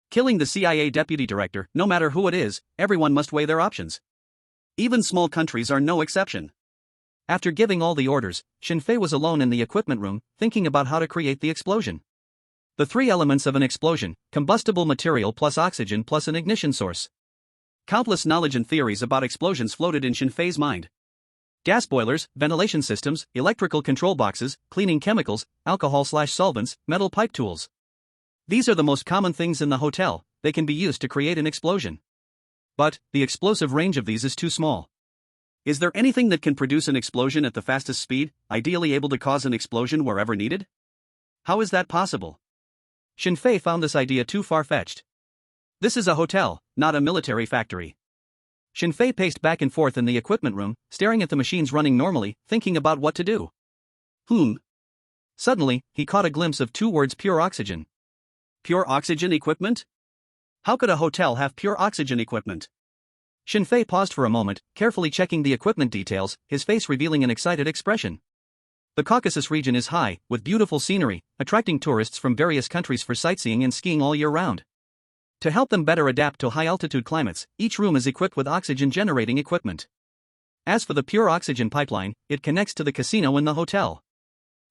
Speaker 1: Killing the CIA deputy director, no matter who it is, everyone must weigh their options. Even small countries are no exception. After giving all the orders, Shinfei was alone in the equipment room, thinking about how to create the explosion. The 3 elements of an explosion, combustible material plus oxygen plus an ignition source. Countless knowledge and theories about explosions floated in Shinfei's mind. Gas boilers, ventilation systems, electrical control boxes, cleaning chemicals, alcohol/solvents, metal pipe tools. These are the most common things in the hotel, they can be used to create an explosion. But, the explosive range of these is too small. Is there anything that can produce an explosion at the fastest speed, ideally able to cause an explosion wherever needed? How is that possible? Shinfei found this idea too far-fetched. This is a hotel, not a military factory. Shinfei paced back and forth in the equipment room, staring at the machines running normally, thinking about what to do. Suddenly, he caught a glimpse of 2 words pure oxygen. Pure oxygen equipment? How could a hotel have pure oxygen equipment? Shinfei paused for a moment, carefully checking the equipment details, his face revealing an excited expression. The Caucasus region is high, with beautiful scenery, attracting tourists from various countries for sightseeing and skiing all year round. To help them better adapt to high-altitude climates, each room is equipped with oxygen-generating equipment. As for the pure oxygen pipeline, it connects to the casino in the hotel.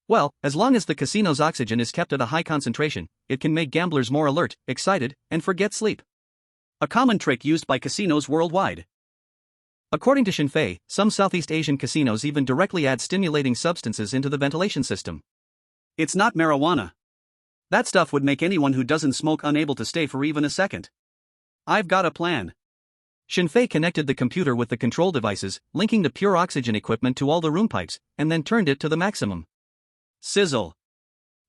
Speaker 1: Well, as long as the casino's oxygen is kept at a high concentration, it can make gamblers more alert, excited, and forget sleep. A common trick used by casinos worldwide. According to Shinfei, some Southeast Asian casinos even directly add stimulating substances into the ventilation system. It's not marijuana. That stuff would make anyone who doesn't smoke unable to stay for even a second. I've got a plan. Shinfei connected the computer with the control devices, linking the pure oxygen equipment to all the room pipes, and then turned it to the maximum. Sizzle.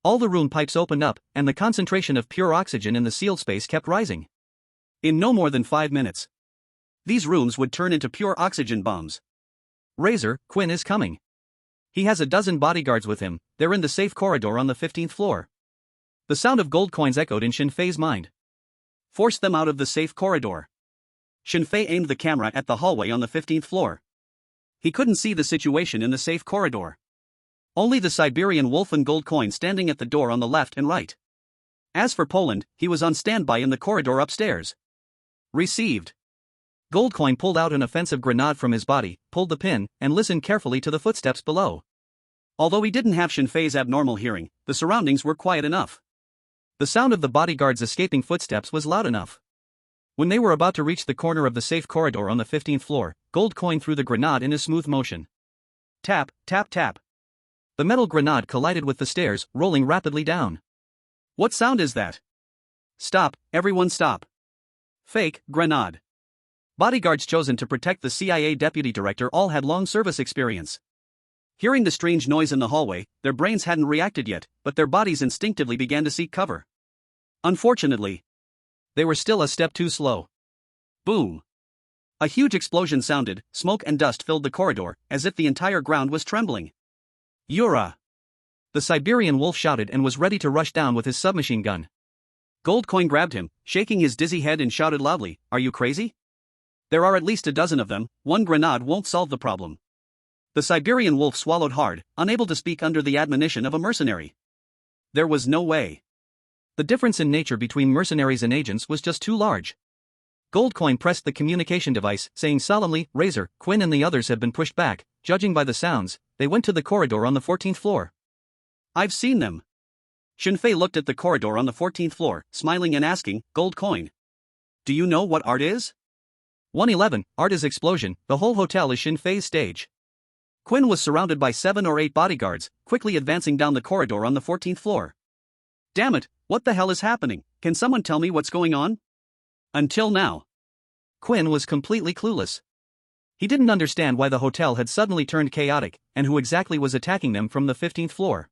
Speaker 1: All the room pipes opened up, and the concentration of pure oxygen in the sealed space kept rising. In no more than 5 minutes, these rooms would turn into pure oxygen bombs. Razor, Quinn is coming. He has a dozen bodyguards with him, they're in the safe corridor on the 15th floor. The sound of gold coins echoed in Shin Fei's mind. Force them out of the safe corridor. Shin Fei aimed the camera at the hallway on the 15th floor. He couldn't see the situation in the safe corridor. Only the Siberian wolf and gold coin standing at the door on the left and right. As for Poland, he was on standby in the corridor upstairs. Received. Goldcoin pulled out an offensive grenade from his body, pulled the pin, and listened carefully to the footsteps below. Although he didn't have Shin Fei's abnormal hearing, the surroundings were quiet enough. The sound of the bodyguards' escaping footsteps was loud enough. When they were about to reach the corner of the safe corridor on the 15th floor, Goldcoin threw the grenade in a smooth motion. Tap, tap, tap. The metal grenade collided with the stairs, rolling rapidly down. What sound is that? Stop, everyone stop. Fake grenade. Bodyguards chosen to protect the CIA deputy director all had long service experience. Hearing the strange noise in the hallway, their brains hadn't reacted yet, but their bodies instinctively began to seek cover. Unfortunately, they were still a step too slow. Boom. A huge explosion sounded, smoke and dust filled the corridor, as if the entire ground was trembling. Yura! The Siberian wolf shouted and was ready to rush down with his submachine gun. Goldcoin grabbed him, shaking his dizzy head, and shouted loudly, "Are you crazy? There are at least a dozen of them, one grenade won't solve the problem." The Siberian wolf swallowed hard, unable to speak under the admonition of a mercenary. There was no way. The difference in nature between mercenaries and agents was just too large. Goldcoin pressed the communication device, saying solemnly, "Razor, Quinn and the others have been pushed back." Judging by the sounds, they went to the corridor on the 14th floor. "I've seen them." Shin Fei looked at the corridor on the 14th floor, smiling and asking, "Goldcoin, do you know what art is?" 111, art is explosion, the whole hotel is Shin Fei's stage. Quinn was surrounded by 7 or 8 bodyguards, quickly advancing down the corridor on the 14th floor. "Damn it, what the hell is happening? Can someone tell me what's going on?" Until now, Quinn was completely clueless. He didn't understand why the hotel had suddenly turned chaotic, and who exactly was attacking them from the 15th floor.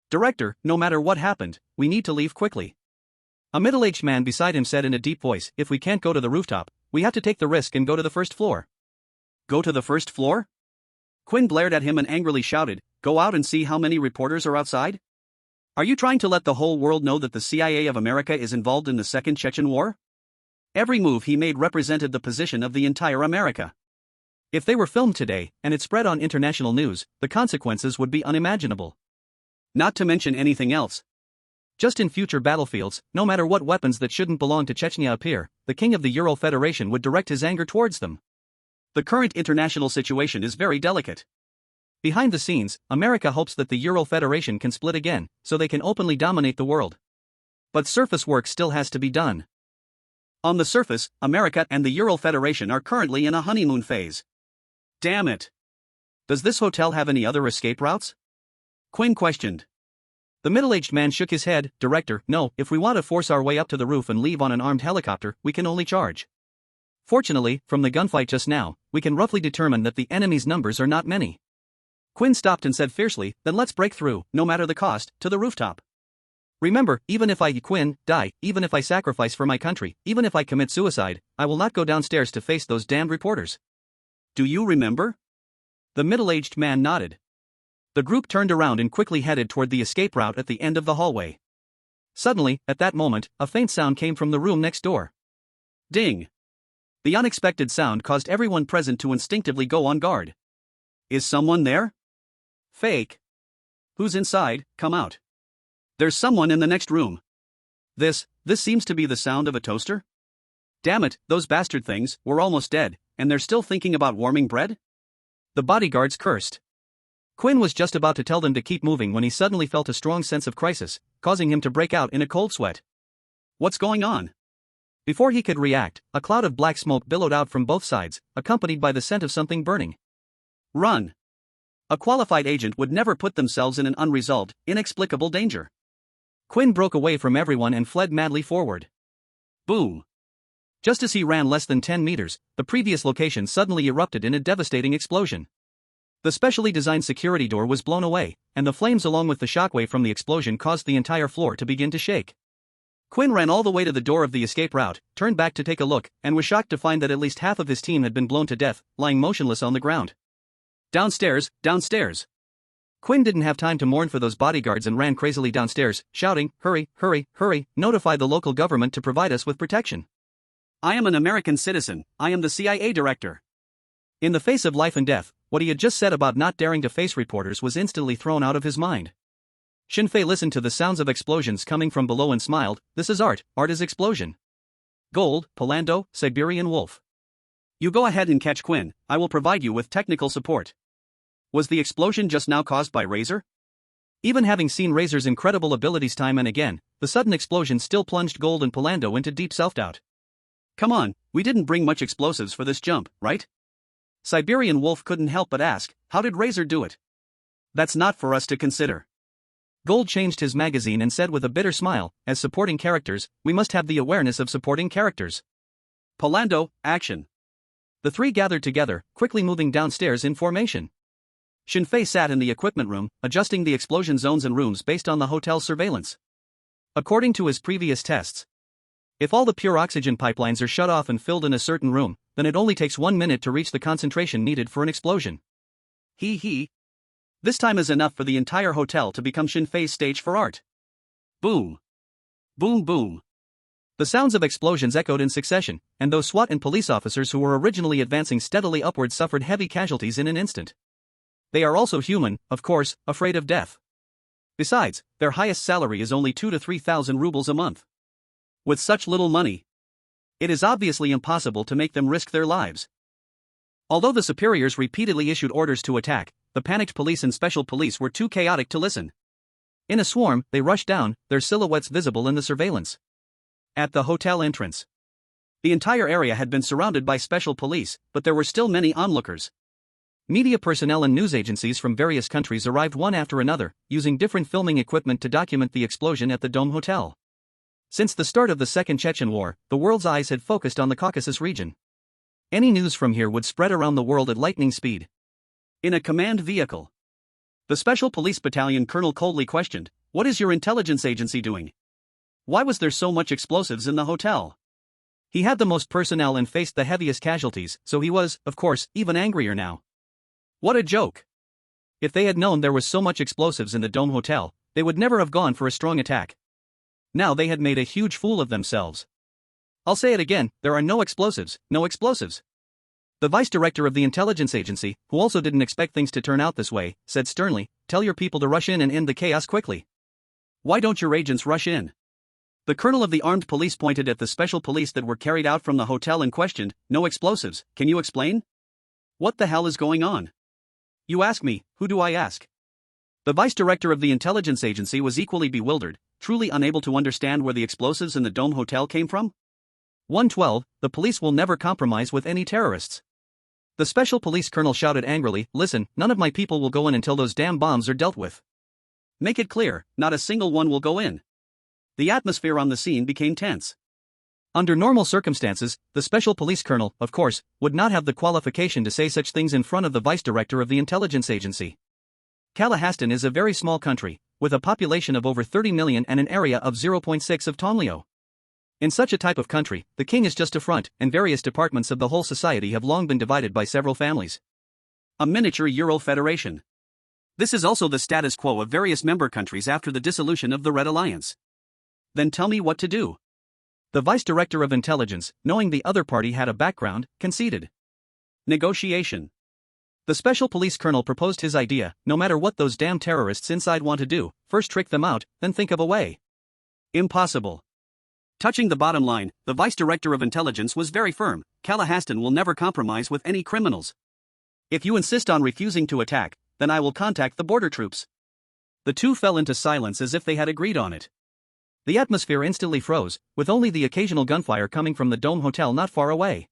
Speaker 1: "Director, no matter what happened, we need to leave quickly." A middle-aged man beside him said in a deep voice, "If we can't go to the rooftop, we have to take the risk and go to the first floor." "Go to the first floor?" Quinn glared at him and angrily shouted, "Go out and see how many reporters are outside? Are you trying to let the whole world know that the CIA of America is involved in the Second Chechen War?" Every move he made represented the position of the entire America. If they were filmed today, and it spread on international news, the consequences would be unimaginable. Not to mention anything else. Just in future battlefields, no matter what weapons that shouldn't belong to Chechnya appear, the king of the Ural Federation would direct his anger towards them. The current international situation is very delicate. Behind the scenes, America hopes that the Ural Federation can split again, so they can openly dominate the world. But surface work still has to be done. On the surface, America and the Ural Federation are currently in a honeymoon phase. Damn it! Does this hotel have any other escape routes? Quinn questioned. The middle-aged man shook his head. "Director, no, if we want to force our way up to the roof and leave on an armed helicopter, we can only charge. Fortunately, from the gunfight just now, we can roughly determine that the enemy's numbers are not many." Quinn stopped and said fiercely, "Then let's break through, no matter the cost, to the rooftop. Remember, even if I, Quinn, die, even if I sacrifice for my country, even if I commit suicide, I will not go downstairs to face those damned reporters." "Do you remember?" The middle-aged man nodded. The group turned around and quickly headed toward the escape route at the end of the hallway. Suddenly, at that moment, a faint sound came from the room next door. Ding! The unexpected sound caused everyone present to instinctively go on guard. Is someone there? Fake. Who's inside? Come out. There's someone in the next room. This seems to be the sound of a toaster? Damn it, those bastard things, we're almost dead, and they're still thinking about warming bread? The bodyguards cursed. Quinn was just about to tell them to keep moving when he suddenly felt a strong sense of crisis, causing him to break out in a cold sweat. What's going on? Before he could react, a cloud of black smoke billowed out from both sides, accompanied by the scent of something burning. Run! A qualified agent would never put themselves in an unresolved, inexplicable danger. Quinn broke away from everyone and fled madly forward. Boom! Just as he ran less than 10 meters, the previous location suddenly erupted in a devastating explosion. The specially designed security door was blown away, and the flames along with the shockwave from the explosion caused the entire floor to begin to shake. Quinn ran all the way to the door of the escape route, turned back to take a look, and was shocked to find that at least half of his team had been blown to death, lying motionless on the ground. Downstairs, downstairs. Quinn didn't have time to mourn for those bodyguards and ran crazily downstairs, shouting, "Hurry, hurry, hurry, notify the local government to provide us with protection. I am an American citizen, I am the CIA director." In the face of life and death, what he had just said about not daring to face reporters was instantly thrown out of his mind. Shinfei listened to the sounds of explosions coming from below and smiled. "This is art, art is explosion. Gold, Palando, Siberian wolf. You go ahead and catch Quinn, I will provide you with technical support." Was the explosion just now caused by Razor? Even having seen Razor's incredible abilities time and again, the sudden explosion still plunged Gold and Palando into deep self-doubt. "Come on, we didn't bring much explosives for this jump, right?" Siberian Wolf couldn't help but ask, "How did Razor do it?" "That's not for us to consider." Gold changed his magazine and said with a bitter smile, "As supporting characters, we must have the awareness of supporting characters. Palando, action." The three gathered together, quickly moving downstairs in formation. Shinfei sat in the equipment room, adjusting the explosion zones and rooms based on the hotel's surveillance. According to his previous tests, if all the pure oxygen pipelines are shut off and filled in a certain room, then it only takes 1 minute to reach the concentration needed for an explosion. This time is enough for the entire hotel to become Shinfei's stage for art. Boom. Boom boom. The sounds of explosions echoed in succession, and those SWAT and police officers who were originally advancing steadily upward suffered heavy casualties in an instant. They are also human, of course, afraid of death. Besides, their highest salary is only 2,000 to 3,000 rubles a month. With such little money, it is obviously impossible to make them risk their lives. Although the superiors repeatedly issued orders to attack, the panicked police and special police were too chaotic to listen. In a swarm, they rushed down, their silhouettes visible in the surveillance. At the hotel entrance, the entire area had been surrounded by special police, but there were still many onlookers. Media personnel and news agencies from various countries arrived one after another, using different filming equipment to document the explosion at the Dome Hotel. Since the start of the Second Chechen War, the world's eyes had focused on the Caucasus region. Any news from here would spread around the world at lightning speed. In a command vehicle, the Special Police Battalion Colonel coldly questioned, "What is your intelligence agency doing? Why was there so much explosives in the hotel?" He had the most personnel and faced the heaviest casualties, so he was, of course, even angrier now. What a joke! If they had known there was so much explosives in the Dome Hotel, they would never have gone for a strong attack. Now they had made a huge fool of themselves. I'll say it again, there are no explosives, no explosives. The vice director of the intelligence agency, who also didn't expect things to turn out this way, said sternly, "Tell your people to rush in and end the chaos quickly." "Why don't your agents rush in?" The colonel of the armed police pointed at the special police that were carried out from the hotel and questioned, "No explosives, can you explain? What the hell is going on?" "You ask me, who do I ask?" The vice director of the intelligence agency was equally bewildered, truly unable to understand where the explosives in the Dome Hotel came from. 112, the police will never compromise with any terrorists. The special police colonel shouted angrily, "Listen, none of my people will go in until those damn bombs are dealt with. Make it clear, not a single one will go in." The atmosphere on the scene became tense. Under normal circumstances, the special police colonel, of course, would not have the qualification to say such things in front of the vice director of the intelligence agency. Kalahastan is a very small country, with a population of over 30 million and an area of 0.6 of Tomlio. In such a type of country, the king is just a front, and various departments of the whole society have long been divided by several families. A miniature Euro federation. This is also the status quo of various member countries after the dissolution of the Red Alliance. Then tell me what to do. The vice director of intelligence, knowing the other party had a background, conceded. Negotiation. The special police colonel proposed his idea, no matter what those damn terrorists inside want to do, first trick them out, then think of a way. Impossible. Touching the bottom line, the vice director of intelligence was very firm, Kalahastan will never compromise with any criminals. If you insist on refusing to attack, then I will contact the border troops. The two fell into silence as if they had agreed on it. The atmosphere instantly froze, with only the occasional gunfire coming from the Dome Hotel not far away.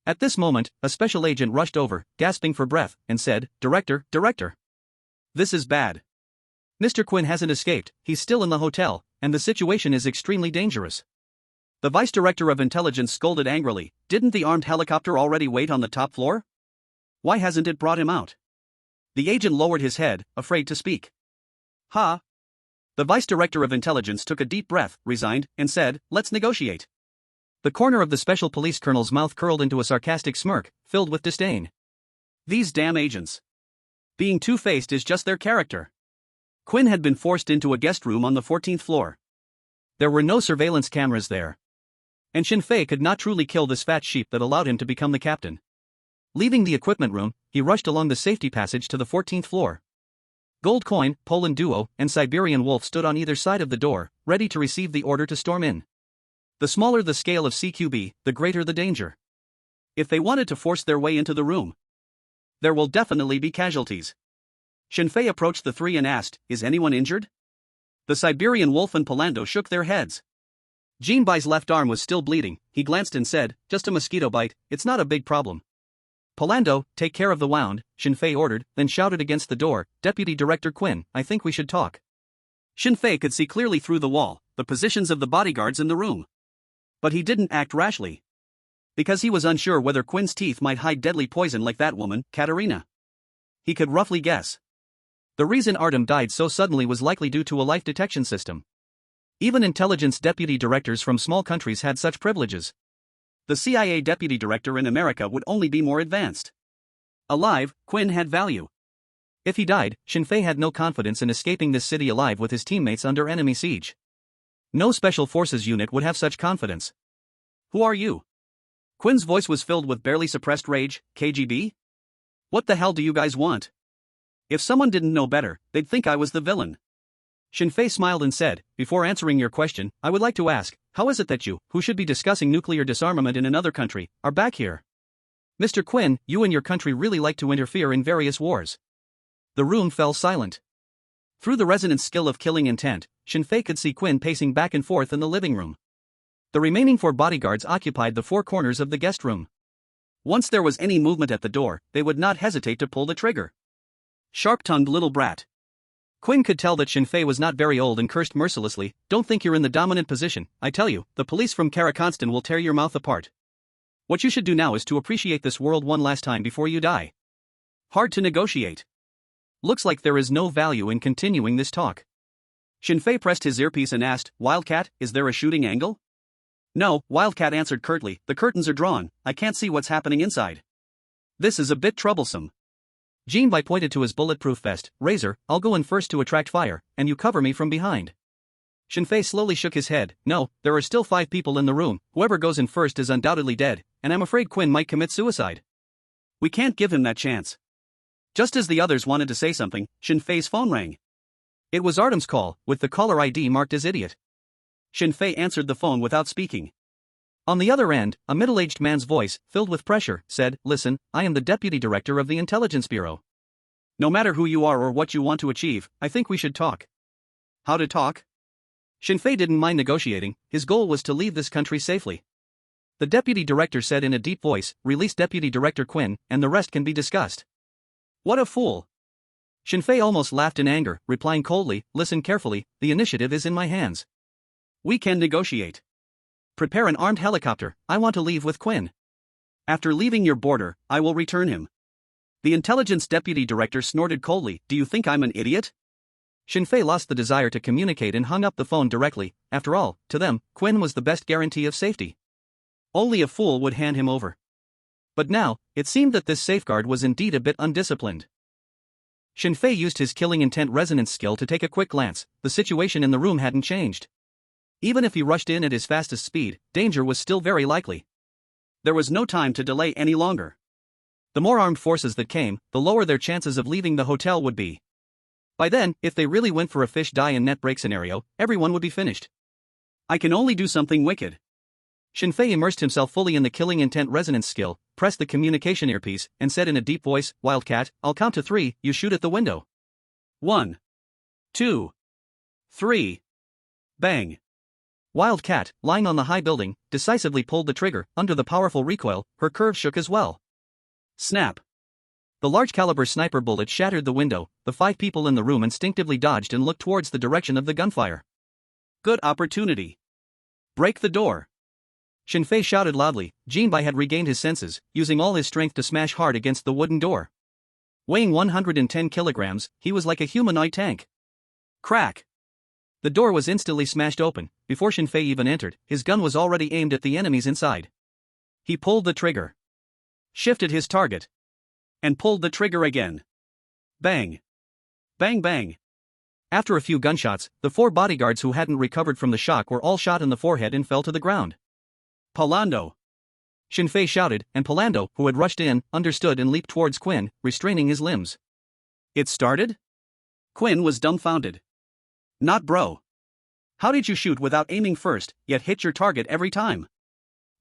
Speaker 1: At this moment, a special agent rushed over, gasping for breath, and said, Director, this is bad. Mr. Quinn hasn't escaped, he's still in the hotel, and the situation is extremely dangerous." The vice director of intelligence scolded angrily, "Didn't the armed helicopter already wait on the top floor? Why hasn't it brought him out?" The agent lowered his head, afraid to speak. Ha! The vice director of intelligence took a deep breath, resigned, and said, let's negotiate. The corner of the special police colonel's mouth curled into a sarcastic smirk, filled with disdain. These damn agents. Being two-faced is just their character. Quinn had been forced into a guest room on the 14th floor. There were no surveillance cameras there. And Shin Fei could not truly kill this fat sheep that allowed him to become the captain. Leaving the equipment room, he rushed along the safety passage to the 14th floor. Gold Coin, Poland Duo, and Siberian Wolf stood on either side of the door, ready to receive the order to storm in. The smaller the scale of CQB, the greater the danger. If they wanted to force their way into the room, there will definitely be casualties. Shin Fei approached the three and asked, is anyone injured? The Siberian Wolf and Polando shook their heads. Jinbai's left arm was still bleeding. He glanced and said, just a mosquito bite, it's not a big problem. Polando, take care of the wound, Shin Fei ordered, then shouted against the door, Deputy Director Quinn, I think we should talk. Shin Fei could see clearly through the wall, the positions of the bodyguards in the room. But he didn't act rashly. Because he was unsure whether Quinn's teeth might hide deadly poison like that woman, Katerina. He could roughly guess. The reason Artem died so suddenly was likely due to a life detection system. Even intelligence deputy directors from small countries had such privileges. The CIA deputy director in America would only be more advanced. Alive, Quinn had value. If he died, Shin Fei had no confidence in escaping this city alive with his teammates under enemy siege. No special forces unit would have such confidence. Who are you? Quinn's voice was filled with barely suppressed rage. KGB? What the hell do you guys want? If someone didn't know better, they'd think I was the villain. Shin Fei smiled and said, before answering your question, I would like to ask, how is it that you, who should be discussing nuclear disarmament in another country, are back here? Mr. Quinn, you and your country really like to interfere in various wars. The room fell silent. Through the resonant skill of killing intent, Shin Fei could see Quinn pacing back and forth in the living room. The remaining 4 bodyguards occupied the 4 corners of the guest room. Once there was any movement at the door, they would not hesitate to pull the trigger. Sharp-tongued little brat. Quinn could tell that Shin Fei was not very old and cursed mercilessly, don't think you're in the dominant position, I tell you, the police from Karakonstan will tear your mouth apart. What you should do now is to appreciate this world one last time before you die. Hard to negotiate. Looks like there is no value in continuing this talk. Shin Fei pressed his earpiece and asked, Wildcat, is there a shooting angle? No, Wildcat answered curtly, the curtains are drawn, I can't see what's happening inside. This is a bit troublesome. Jinbai pointed to his bulletproof vest, Razor, I'll go in first to attract fire, and you cover me from behind. Shin Fei slowly shook his head, no, there are still 5 people in the room, whoever goes in first is undoubtedly dead, and I'm afraid Quinn might commit suicide. We can't give him that chance. Just as the others wanted to say something, Shin Fei's phone rang. It was Artem's call, with the caller ID marked as idiot. Shin Fei answered the phone without speaking. On the other end, a middle-aged man's voice, filled with pressure, said, listen, I am the deputy director of the Intelligence Bureau. No matter who you are or what you want to achieve, I think we should talk. How to talk? Shin Fei didn't mind negotiating, his goal was to leave this country safely. The deputy director said in a deep voice, release Deputy Director Quinn, and the rest can be discussed. What a fool! Shin Fei almost laughed in anger, replying coldly, listen carefully, the initiative is in my hands. We can negotiate. Prepare an armed helicopter, I want to leave with Quinn. After leaving your border, I will return him. The intelligence deputy director snorted coldly, do you think I'm an idiot? Shin Fei lost the desire to communicate and hung up the phone directly, after all, to them, Quinn was the best guarantee of safety. Only a fool would hand him over. But now, it seemed that this safeguard was indeed a bit undisciplined. Shin Fei used his killing intent resonance skill to take a quick glance, the situation in the room hadn't changed. Even if he rushed in at his fastest speed, danger was still very likely. There was no time to delay any longer. The more armed forces that came, the lower their chances of leaving the hotel would be. By then, if they really went for a fish die and net break scenario, everyone would be finished. I can only do something wicked. Shin Fei immersed himself fully in the killing intent resonance skill, pressed the communication earpiece, and said in a deep voice, Wildcat, I'll count to 3, you shoot at the window. 1, 2, 3. Bang. Wildcat, lying on the high building, decisively pulled the trigger. Under the powerful recoil, her curve shook as well. Snap. The large-caliber sniper bullet shattered the window. The 5 people in the room instinctively dodged and looked towards the direction of the gunfire. Good opportunity. Break the door. Shin Fei shouted loudly. Jinbai had regained his senses, using all his strength to smash hard against the wooden door. Weighing 110 kilograms, he was like a humanoid tank. Crack! The door was instantly smashed open. Before Shinfei even entered, his gun was already aimed at the enemies inside. He pulled the trigger, shifted his target, and pulled the trigger again. Bang! Bang bang! After a few gunshots, the 4 bodyguards who hadn't recovered from the shock were all shot in the forehead and fell to the ground. Palando! Shinfei shouted, and Palando, who had rushed in, understood and leaped towards Quinn, restraining his limbs. It started? Quinn was dumbfounded. Not bro. How did you shoot without aiming first, yet hit your target every time?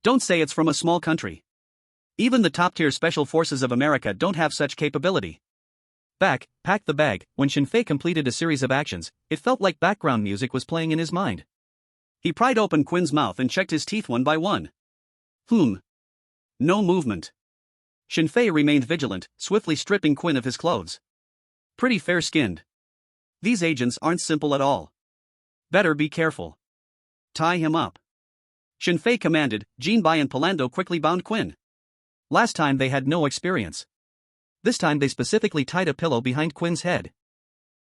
Speaker 1: Don't say it's from a small country. Even the top-tier special forces of America don't have such capability. Pack the bag. When Shinfei completed a series of actions, it felt like background music was playing in his mind. He pried open Quinn's mouth and checked his teeth one by one. No movement. Shinfei remained vigilant, swiftly stripping Quinn of his clothes. Pretty fair-skinned. These agents aren't simple at all. Better be careful. Tie him up. Shinfei commanded. Jinbai and Palando quickly bound Quinn. Last time they had no experience. This time they specifically tied a pillow behind Quinn's head.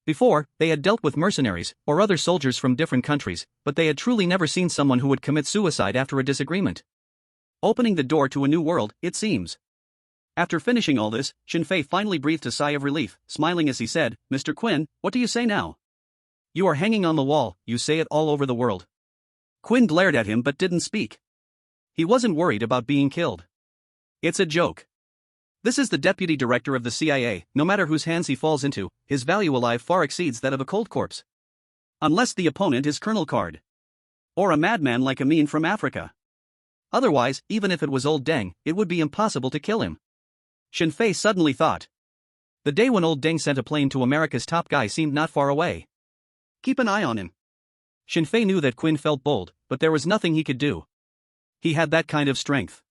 Speaker 1: Before, they had dealt with mercenaries, or other soldiers from different countries, but they had truly never seen someone who would commit suicide after a disagreement. Opening the door to a new world, it seems. After finishing all this, Shinfei finally breathed a sigh of relief, smiling as he said, Mr. Quinn, what do you say now? You are hanging on the wall, you say it all over the world. Quinn glared at him but didn't speak. He wasn't worried about being killed. It's a joke. This is the deputy director of the CIA. No matter whose hands he falls into, his value alive far exceeds that of a cold corpse. Unless the opponent is Colonel Card. Or a madman like Amin from Africa. Otherwise, even if it was old Deng, it would be impossible to kill him. Shinfei suddenly thought. The day when old Deng sent a plane to America's top guy seemed not far away. Keep an eye on him. Shinfei knew that Quinn felt bold, but there was nothing he could do. He had that kind of strength.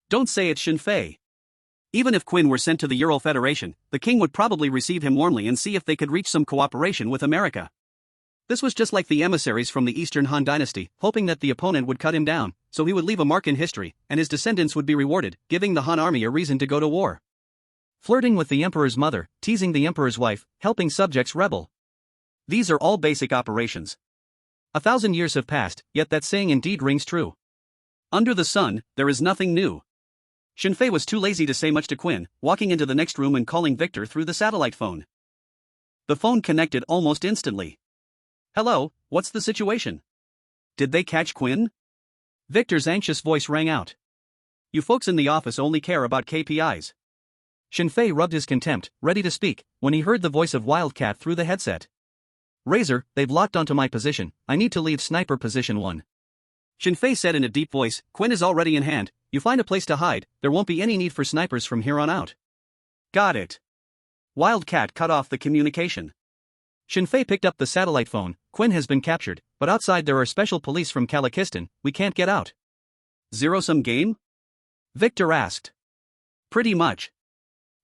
Speaker 1: Don't say it's Shinfei. Even if Quinn were sent to the Ural Federation, the king would probably receive him warmly and see if they could reach some cooperation with America. This was just like the emissaries from the Eastern Han Dynasty, hoping that the opponent would cut him down, so he would leave a mark in history, and his descendants would be rewarded, giving the Han army a reason to go to war. Flirting with the emperor's mother, teasing the emperor's wife, helping subjects rebel. These are all basic operations. 1,000 years have passed, yet that saying indeed rings true. Under the sun, there is nothing new. Shinfei was too lazy to say much to Quinn, walking into the next room and calling Victor through the satellite phone. The phone connected almost instantly. Hello, what's the situation? Did they catch Quinn? Victor's anxious voice rang out. You folks in the office only care about KPIs. Shinfei rubbed his contempt, ready to speak, when he heard the voice of Wildcat through the headset. Razor, they've locked onto my position, I need to leave sniper position 1. Shinfei said in a deep voice, Quinn is already in hand, you find a place to hide, there won't be any need for snipers from here on out. Got it. Wildcat cut off the communication. Shinfei picked up the satellite phone. Quinn has been captured, but outside there are special police from Kazakhstan, we can't get out. Zero-sum game? Victor asked. Pretty much.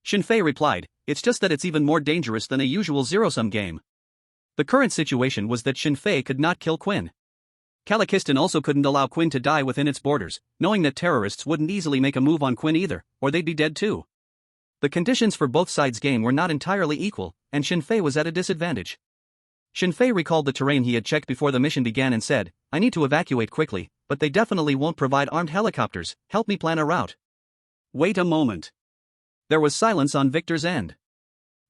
Speaker 1: Shinfei replied, it's just that it's even more dangerous than a usual zero-sum game. The current situation was that Shinfei could not kill Quinn. Kazakhstan also couldn't allow Quinn to die within its borders, knowing that terrorists wouldn't easily make a move on Quinn either, or they'd be dead too. The conditions for both sides' game were not entirely equal, and Shinfei was at a disadvantage. Shinfei recalled the terrain he had checked before the mission began and said, I need to evacuate quickly, but they definitely won't provide armed helicopters, help me plan a route. Wait a moment. There was silence on Victor's end.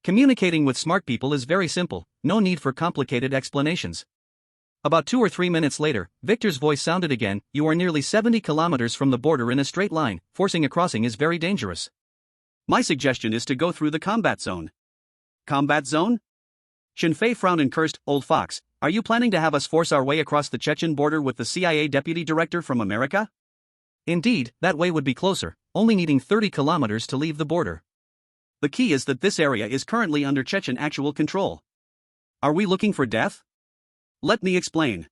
Speaker 1: Communicating with smart people is very simple, no need for complicated explanations. About 2 or 3 minutes later, Victor's voice sounded again, you are nearly 70 kilometers from the border in a straight line, forcing a crossing is very dangerous. My suggestion is to go through the combat zone. Combat zone? Shinfei frowned and cursed, old fox, are you planning to have us force our way across the Chechen border with the CIA deputy director from America? Indeed, that way would be closer, only needing 30 kilometers to leave the border. The key is that this area is currently under Chechen actual control. Are we looking for death? Let me explain.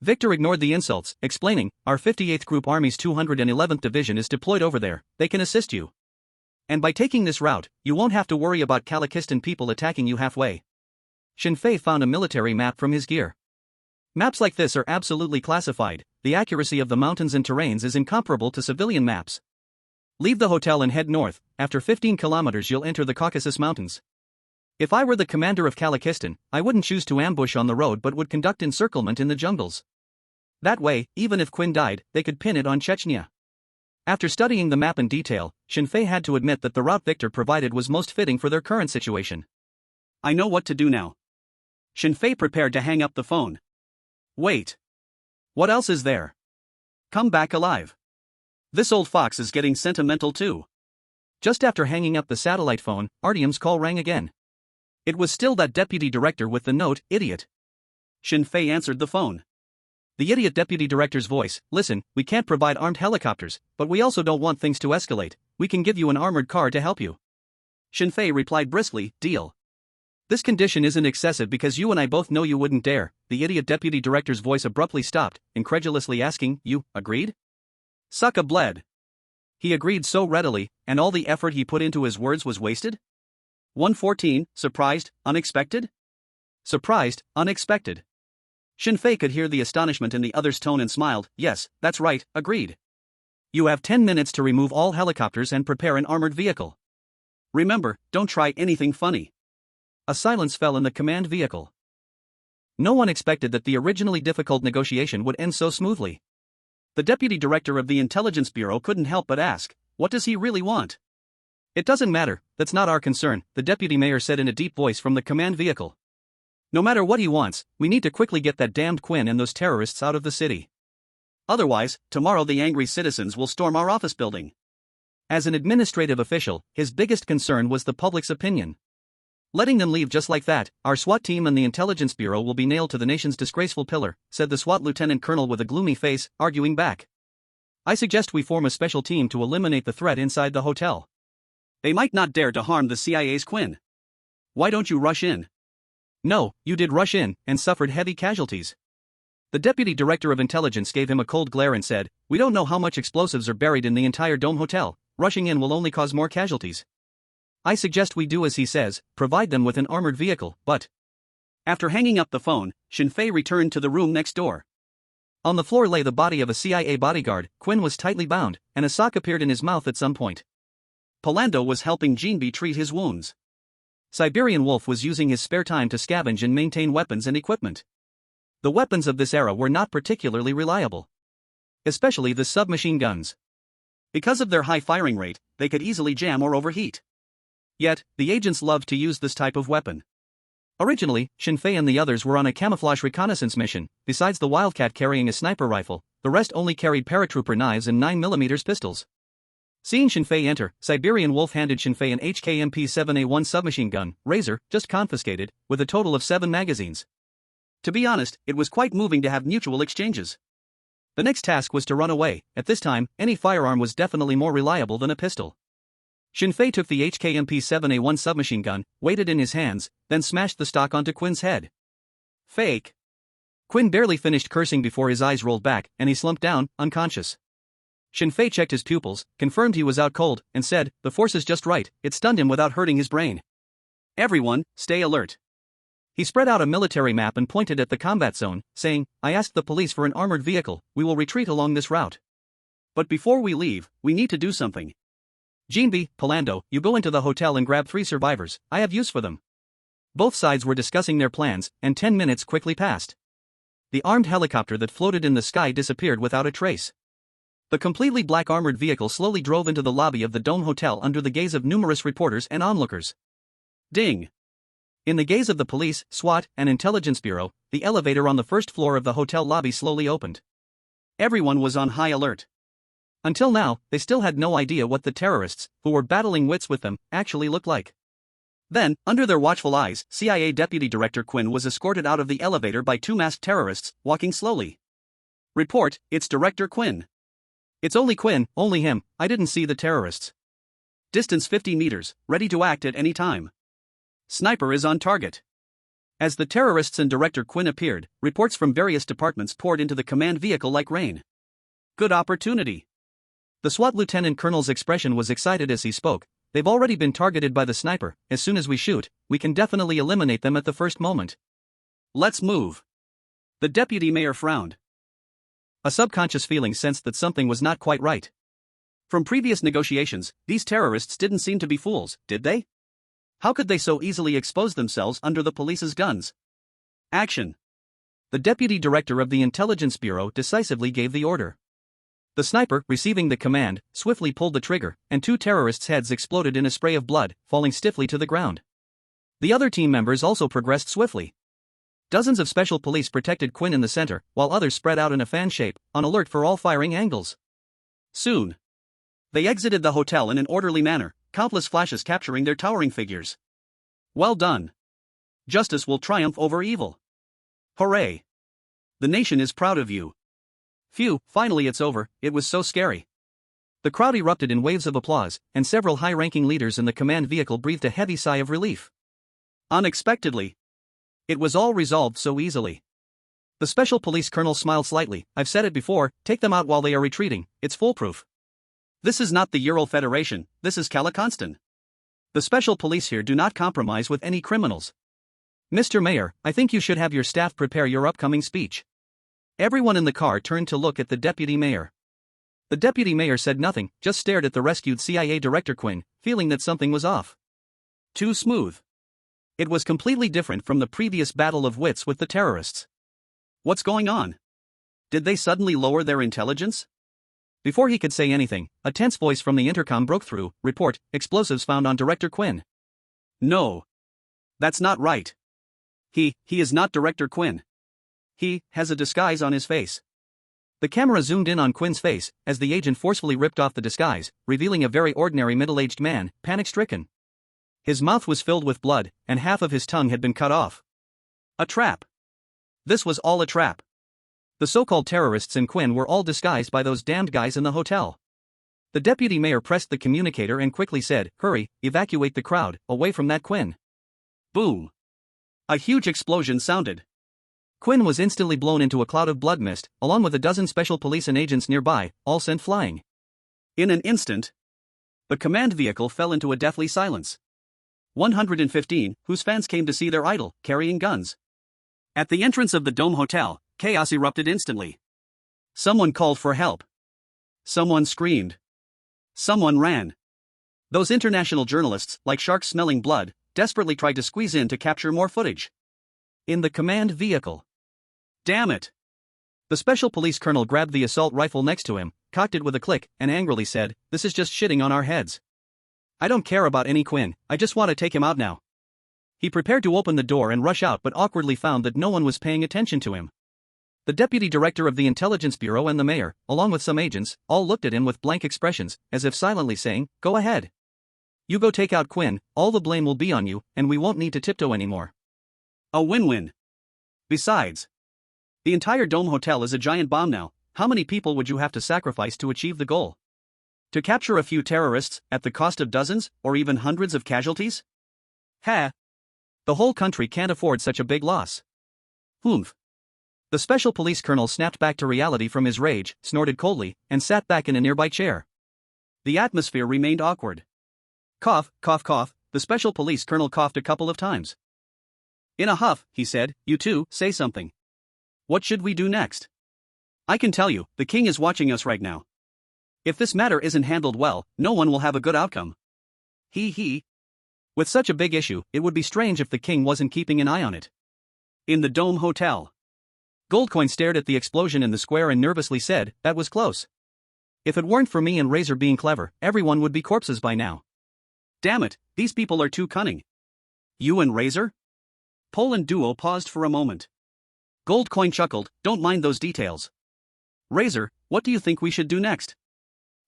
Speaker 1: Victor ignored the insults, explaining, our 58th Group Army's 211th Division is deployed over there, they can assist you. And by taking this route, you won't have to worry about Kazakhstan people attacking you halfway. Shinfei found a military map from his gear. Maps like this are absolutely classified, the accuracy of the mountains and terrains is incomparable to civilian maps. Leave the hotel and head north. After 15 kilometers you'll enter the Caucasus Mountains. If I were the commander of Kazakhstan, I wouldn't choose to ambush on the road but would conduct encirclement in the jungles. That way, even if Quinn died, they could pin it on Chechnya. After studying the map in detail, Shinfei had to admit that the route Victor provided was most fitting for their current situation. I know what to do now. Shinfei prepared to hang up the phone. Wait. What else is there? Come back alive. This old fox is getting sentimental too. Just after hanging up the satellite phone, Artyom's call rang again. It was still that deputy director with the note, idiot. Shinfei answered the phone. The idiot deputy director's voice, listen, we can't provide armed helicopters, but we also don't want things to escalate, we can give you an armored car to help you. Shinfei replied briskly, deal. This condition isn't excessive because you and I both know you wouldn't dare. The idiot deputy director's voice abruptly stopped, incredulously asking, you, agreed? Suck a bled. He agreed so readily, and all the effort he put into his words was wasted? 114, surprised, unexpected? Surprised, unexpected. Shinfei could hear the astonishment in the other's tone and smiled, yes, that's right, agreed. You have 10 minutes to remove all helicopters and prepare an armored vehicle. Remember, don't try anything funny. A silence fell in the command vehicle. No one expected that the originally difficult negotiation would end so smoothly. The deputy director of the intelligence bureau couldn't help but ask, what does he really want? It doesn't matter, that's not our concern, the deputy mayor said in a deep voice from the command vehicle. No matter what he wants, we need to quickly get that damned Quinn and those terrorists out of the city. Otherwise, tomorrow the angry citizens will storm our office building. As an administrative official, his biggest concern was the public's opinion. Letting them leave just like that, our SWAT team and the intelligence bureau will be nailed to the nation's disgraceful pillar, said the SWAT lieutenant colonel with a gloomy face, arguing back. I suggest we form a special team to eliminate the threat inside the hotel. They might not dare to harm the CIA's Quinn. Why don't you rush in? No, you did rush in, and suffered heavy casualties. The deputy director of intelligence gave him a cold glare and said, we don't know how much explosives are buried in the entire Dome Hotel, rushing in will only cause more casualties. I suggest we do as he says, provide them with an armored vehicle, but... After hanging up the phone, Shinfei returned to the room next door. On the floor lay the body of a CIA bodyguard. Quinn was tightly bound, and a sock appeared in his mouth at some point. Polando was helping Jinbi treat his wounds. Siberian Wolf was using his spare time to scavenge and maintain weapons and equipment. The weapons of this era were not particularly reliable. Especially the submachine guns. Because of their high firing rate, they could easily jam or overheat. Yet, the agents loved to use this type of weapon. Originally, Shinfei and the others were on a camouflage reconnaissance mission. Besides the Wildcat carrying a sniper rifle, the rest only carried paratrooper knives and 9mm pistols. Seeing Shinfei enter, Siberian Wolf handed Shinfei an HKMP-7A1 submachine gun, Razor, just confiscated, with a total of 7 magazines. To be honest, it was quite moving to have mutual exchanges. The next task was to run away. At this time, any firearm was definitely more reliable than a pistol. Shinfei took the HKMP-7A1 submachine gun, weighed it in his hands, then smashed the stock onto Quinn's head. Fake. Quinn barely finished cursing before his eyes rolled back, and he slumped down, unconscious. Shinfei checked his pupils, confirmed he was out cold, and said, the force is just right, it stunned him without hurting his brain. Everyone, stay alert. He spread out a military map and pointed at the combat zone, saying, I asked the police for an armored vehicle, we will retreat along this route. But before we leave, we need to do something. Jinbi, Polando, you go into the hotel and grab 3 survivors, I have use for them. Both sides were discussing their plans, and 10 minutes quickly passed. The armed helicopter that floated in the sky disappeared without a trace. The completely black armored vehicle slowly drove into the lobby of the Dome Hotel under the gaze of numerous reporters and onlookers. Ding! In the gaze of the police, SWAT, and intelligence bureau, the elevator on the first floor of the hotel lobby slowly opened. Everyone was on high alert. Until now, they still had no idea what the terrorists, who were battling wits with them, actually looked like. Then, under their watchful eyes, CIA Deputy Director Quinn was escorted out of the elevator by 2 masked terrorists, walking slowly. Report, it's Director Quinn. It's only Quinn, only him, I didn't see the terrorists. Distance 50 meters, ready to act at any time. Sniper is on target. As the terrorists and Director Quinn appeared, reports from various departments poured into the command vehicle like rain. Good opportunity. The SWAT lieutenant colonel's expression was excited as he spoke. They've already been targeted by the sniper. As soon as we shoot, we can definitely eliminate them at the first moment. Let's move. The deputy mayor frowned. A subconscious feeling sensed that something was not quite right. From previous negotiations, these terrorists didn't seem to be fools, did they? How could they so easily expose themselves under the police's guns? Action! The deputy director of the intelligence bureau decisively gave the order. The sniper, receiving the command, swiftly pulled the trigger, and 2 terrorists' heads exploded in a spray of blood, falling stiffly to the ground. The other team members also progressed swiftly. Dozens of special police protected Quinn in the center, while others spread out in a fan shape, on alert for all firing angles. Soon, they exited the hotel in an orderly manner, countless flashes capturing their towering figures. Well done. Justice will triumph over evil. Hooray! The nation is proud of you. Phew, finally it's over, it was so scary. The crowd erupted in waves of applause, and several high-ranking leaders in the command vehicle breathed a heavy sigh of relief. Unexpectedly, it was all resolved so easily. The special police colonel smiled slightly. I've said it before, take them out while they are retreating, it's foolproof. This is not the Ural Federation, this is Kalakonstan. The special police here do not compromise with any criminals. Mr. Mayor, I think you should have your staff prepare your upcoming speech. Everyone in the car turned to look at the deputy mayor. The deputy mayor said nothing, just stared at the rescued CIA director Quinn, feeling that something was off. Too smooth. It was completely different from the previous battle of wits with the terrorists. What's going on? Did they suddenly lower their intelligence? Before he could say anything, a tense voice from the intercom broke through. Report, explosives found on Director Quinn. No. That's not right. He is not Director Quinn. He has a disguise on his face. The camera zoomed in on Quinn's face, as the agent forcefully ripped off the disguise, revealing a very ordinary middle-aged man, panic-stricken. His mouth was filled with blood, and half of his tongue had been cut off. A trap. This was all a trap. The so-called terrorists and Quinn were all disguised by those damned guys in the hotel. The deputy mayor pressed the communicator and quickly said, hurry, evacuate the crowd, away from that Quinn. Boom. A huge explosion sounded. Quinn was instantly blown into a cloud of blood mist, along with a dozen special police and agents nearby, all sent flying. In an instant, the command vehicle fell into a deathly silence. 115, whose fans came to see their idol, carrying guns. At the entrance of the Dome Hotel, chaos erupted instantly. Someone called for help. Someone screamed. Someone ran. Those international journalists, like sharks smelling blood, desperately tried to squeeze in to capture more footage. In the command vehicle. Damn it! The special police colonel grabbed the assault rifle next to him, cocked it with a click, and angrily said, this is just shitting on our heads. I don't care about any Quinn, I just want to take him out now. He prepared to open the door and rush out but awkwardly found that no one was paying attention to him. The deputy director of the intelligence bureau and the mayor, along with some agents, all looked at him with blank expressions, as if silently saying, go ahead. You go take out Quinn, all the blame will be on you, and we won't need to tiptoe anymore. A win-win. Besides, the entire Dome Hotel is a giant bomb now. How many people would you have to sacrifice to achieve the goal? To capture a few terrorists, at the cost of dozens, or even hundreds of casualties? Ha! The whole country can't afford such a big loss. Humph. The special police colonel snapped back to reality from his rage, snorted coldly, and sat back in a nearby chair. The atmosphere remained awkward. Cough, cough, cough, the special police colonel coughed a couple of times. In a huff, he said, you two, say something. What should we do next? I can tell you, the king is watching us right now. If this matter isn't handled well, no one will have a good outcome. He. With such a big issue, it would be strange if the king wasn't keeping an eye on it. In the Dome Hotel. Goldcoin stared at the explosion in the square and nervously said, that was close. If it weren't for me and Razor being clever, everyone would be corpses by now. Damn it, these people are too cunning. You and Razor? Poland duo paused for a moment. Goldcoin chuckled, don't mind those details. Razor, what do you think we should do next?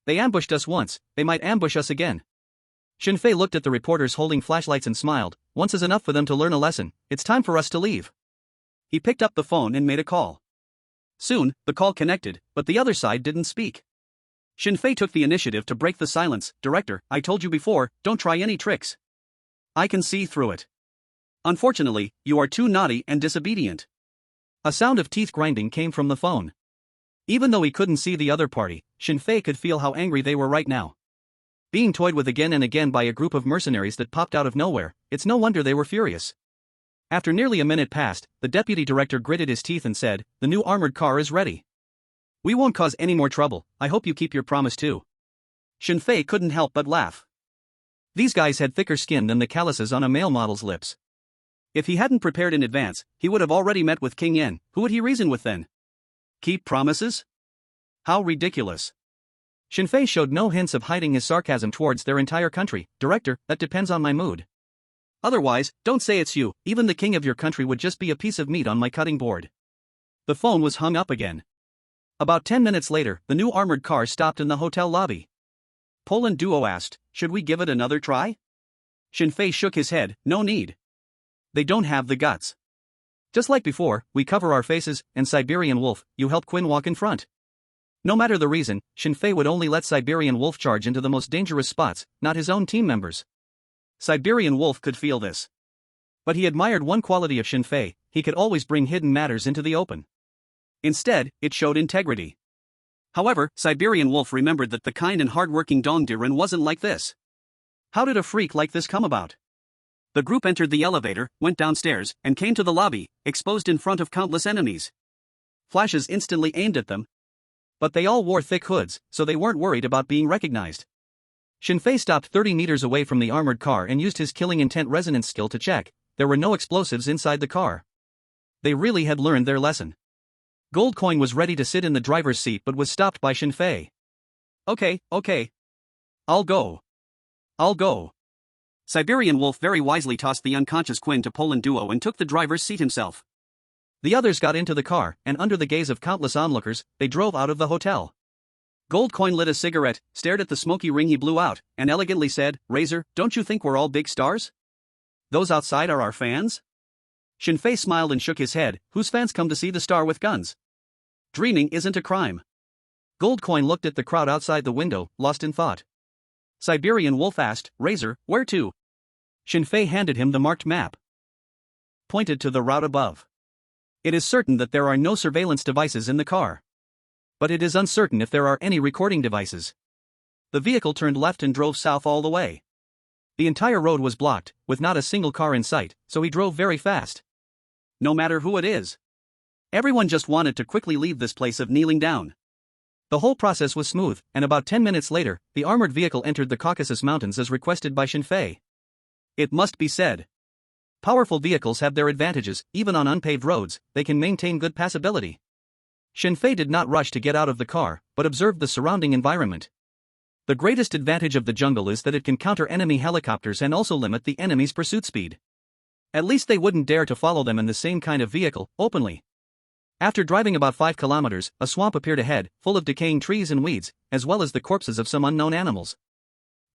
Speaker 1: They ambushed us once, they might ambush us again. Shinfei looked at the reporters holding flashlights and smiled, once is enough for them to learn a lesson, it's time for us to leave. He picked up the phone and made a call. Soon, the call connected, but the other side didn't speak. Shinfei took the initiative to break the silence. Director, I told you before, don't try any tricks. I can see through it. Unfortunately, you are too naughty and disobedient. A sound of teeth grinding came from the phone. Even though he couldn't see the other party, Shinfei could feel how angry they were right now. Being toyed with again and again by a group of mercenaries that popped out of nowhere, it's no wonder they were furious. After nearly a minute passed, the deputy director gritted his teeth and said, the new armored car is ready. We won't cause any more trouble, I hope you keep your promise too. Shinfei couldn't help but laugh. These guys had thicker skin than the calluses on a male model's lips. If he hadn't prepared in advance, he would have already met with King Yen. Who would he reason with then? Keep promises? How ridiculous. Shinfei showed no hints of hiding his sarcasm towards their entire country. Director, that depends on my mood. Otherwise, don't say it's you, even the king of your country would just be a piece of meat on my cutting board. The phone was hung up again. About 10 minutes later, the new armored car stopped in the hotel lobby. Poland duo asked, should we give it another try? Shinfei shook his head, no need. They don't have the guts. Just like before, we cover our faces, and Siberian Wolf, you help Quinn walk in front. No matter the reason, Shinfei would only let Siberian Wolf charge into the most dangerous spots, not his own team members. Siberian Wolf could feel this. But he admired one quality of Shinfei: he could always bring hidden matters into the open. Instead, it showed integrity. However, Siberian Wolf remembered that the kind and hard-working Dongdiren wasn't like this. How did a freak like this come about? The group entered the elevator, went downstairs, and came to the lobby, exposed in front of countless enemies. Flashes instantly aimed at them. But they all wore thick hoods, so they weren't worried about being recognized. Shinfei stopped 30 meters away from the armored car and used his killing intent resonance skill to check. There were no explosives inside the car. They really had learned their lesson. Gold Coin was ready to sit in the driver's seat but was stopped by Shinfei. Okay. I'll go. Siberian Wolf very wisely tossed the unconscious Quinn to Poland duo and took the driver's seat himself. The others got into the car, and under the gaze of countless onlookers, they drove out of the hotel. Gold Coin lit a cigarette, stared at the smoky ring he blew out, and elegantly said, Razor, don't you think we're all big stars? Those outside are our fans? Shinfei smiled and shook his head. Whose fans come to see the star with guns? Dreaming isn't a crime. Gold Coin looked at the crowd outside the window, lost in thought. Siberian Wolf asked, Razor, where to? Shinfei handed him the marked map. Pointed to the route above. It is certain that there are no surveillance devices in the car. But it is uncertain if there are any recording devices. The vehicle turned left and drove south all the way. The entire road was blocked, with not a single car in sight, so he drove very fast. No matter who it is. Everyone just wanted to quickly leave this place of kneeling down. The whole process was smooth, and about 10 minutes later, the armored vehicle entered the Caucasus Mountains as requested by Shinfei. It must be said. Powerful vehicles have their advantages. Even on unpaved roads, they can maintain good passability. Shinfei did not rush to get out of the car, but observed the surrounding environment. The greatest advantage of the jungle is that it can counter enemy helicopters and also limit the enemy's pursuit speed. At least they wouldn't dare to follow them in the same kind of vehicle, openly. After driving about 5 kilometers, a swamp appeared ahead, full of decaying trees and weeds, as well as the corpses of some unknown animals.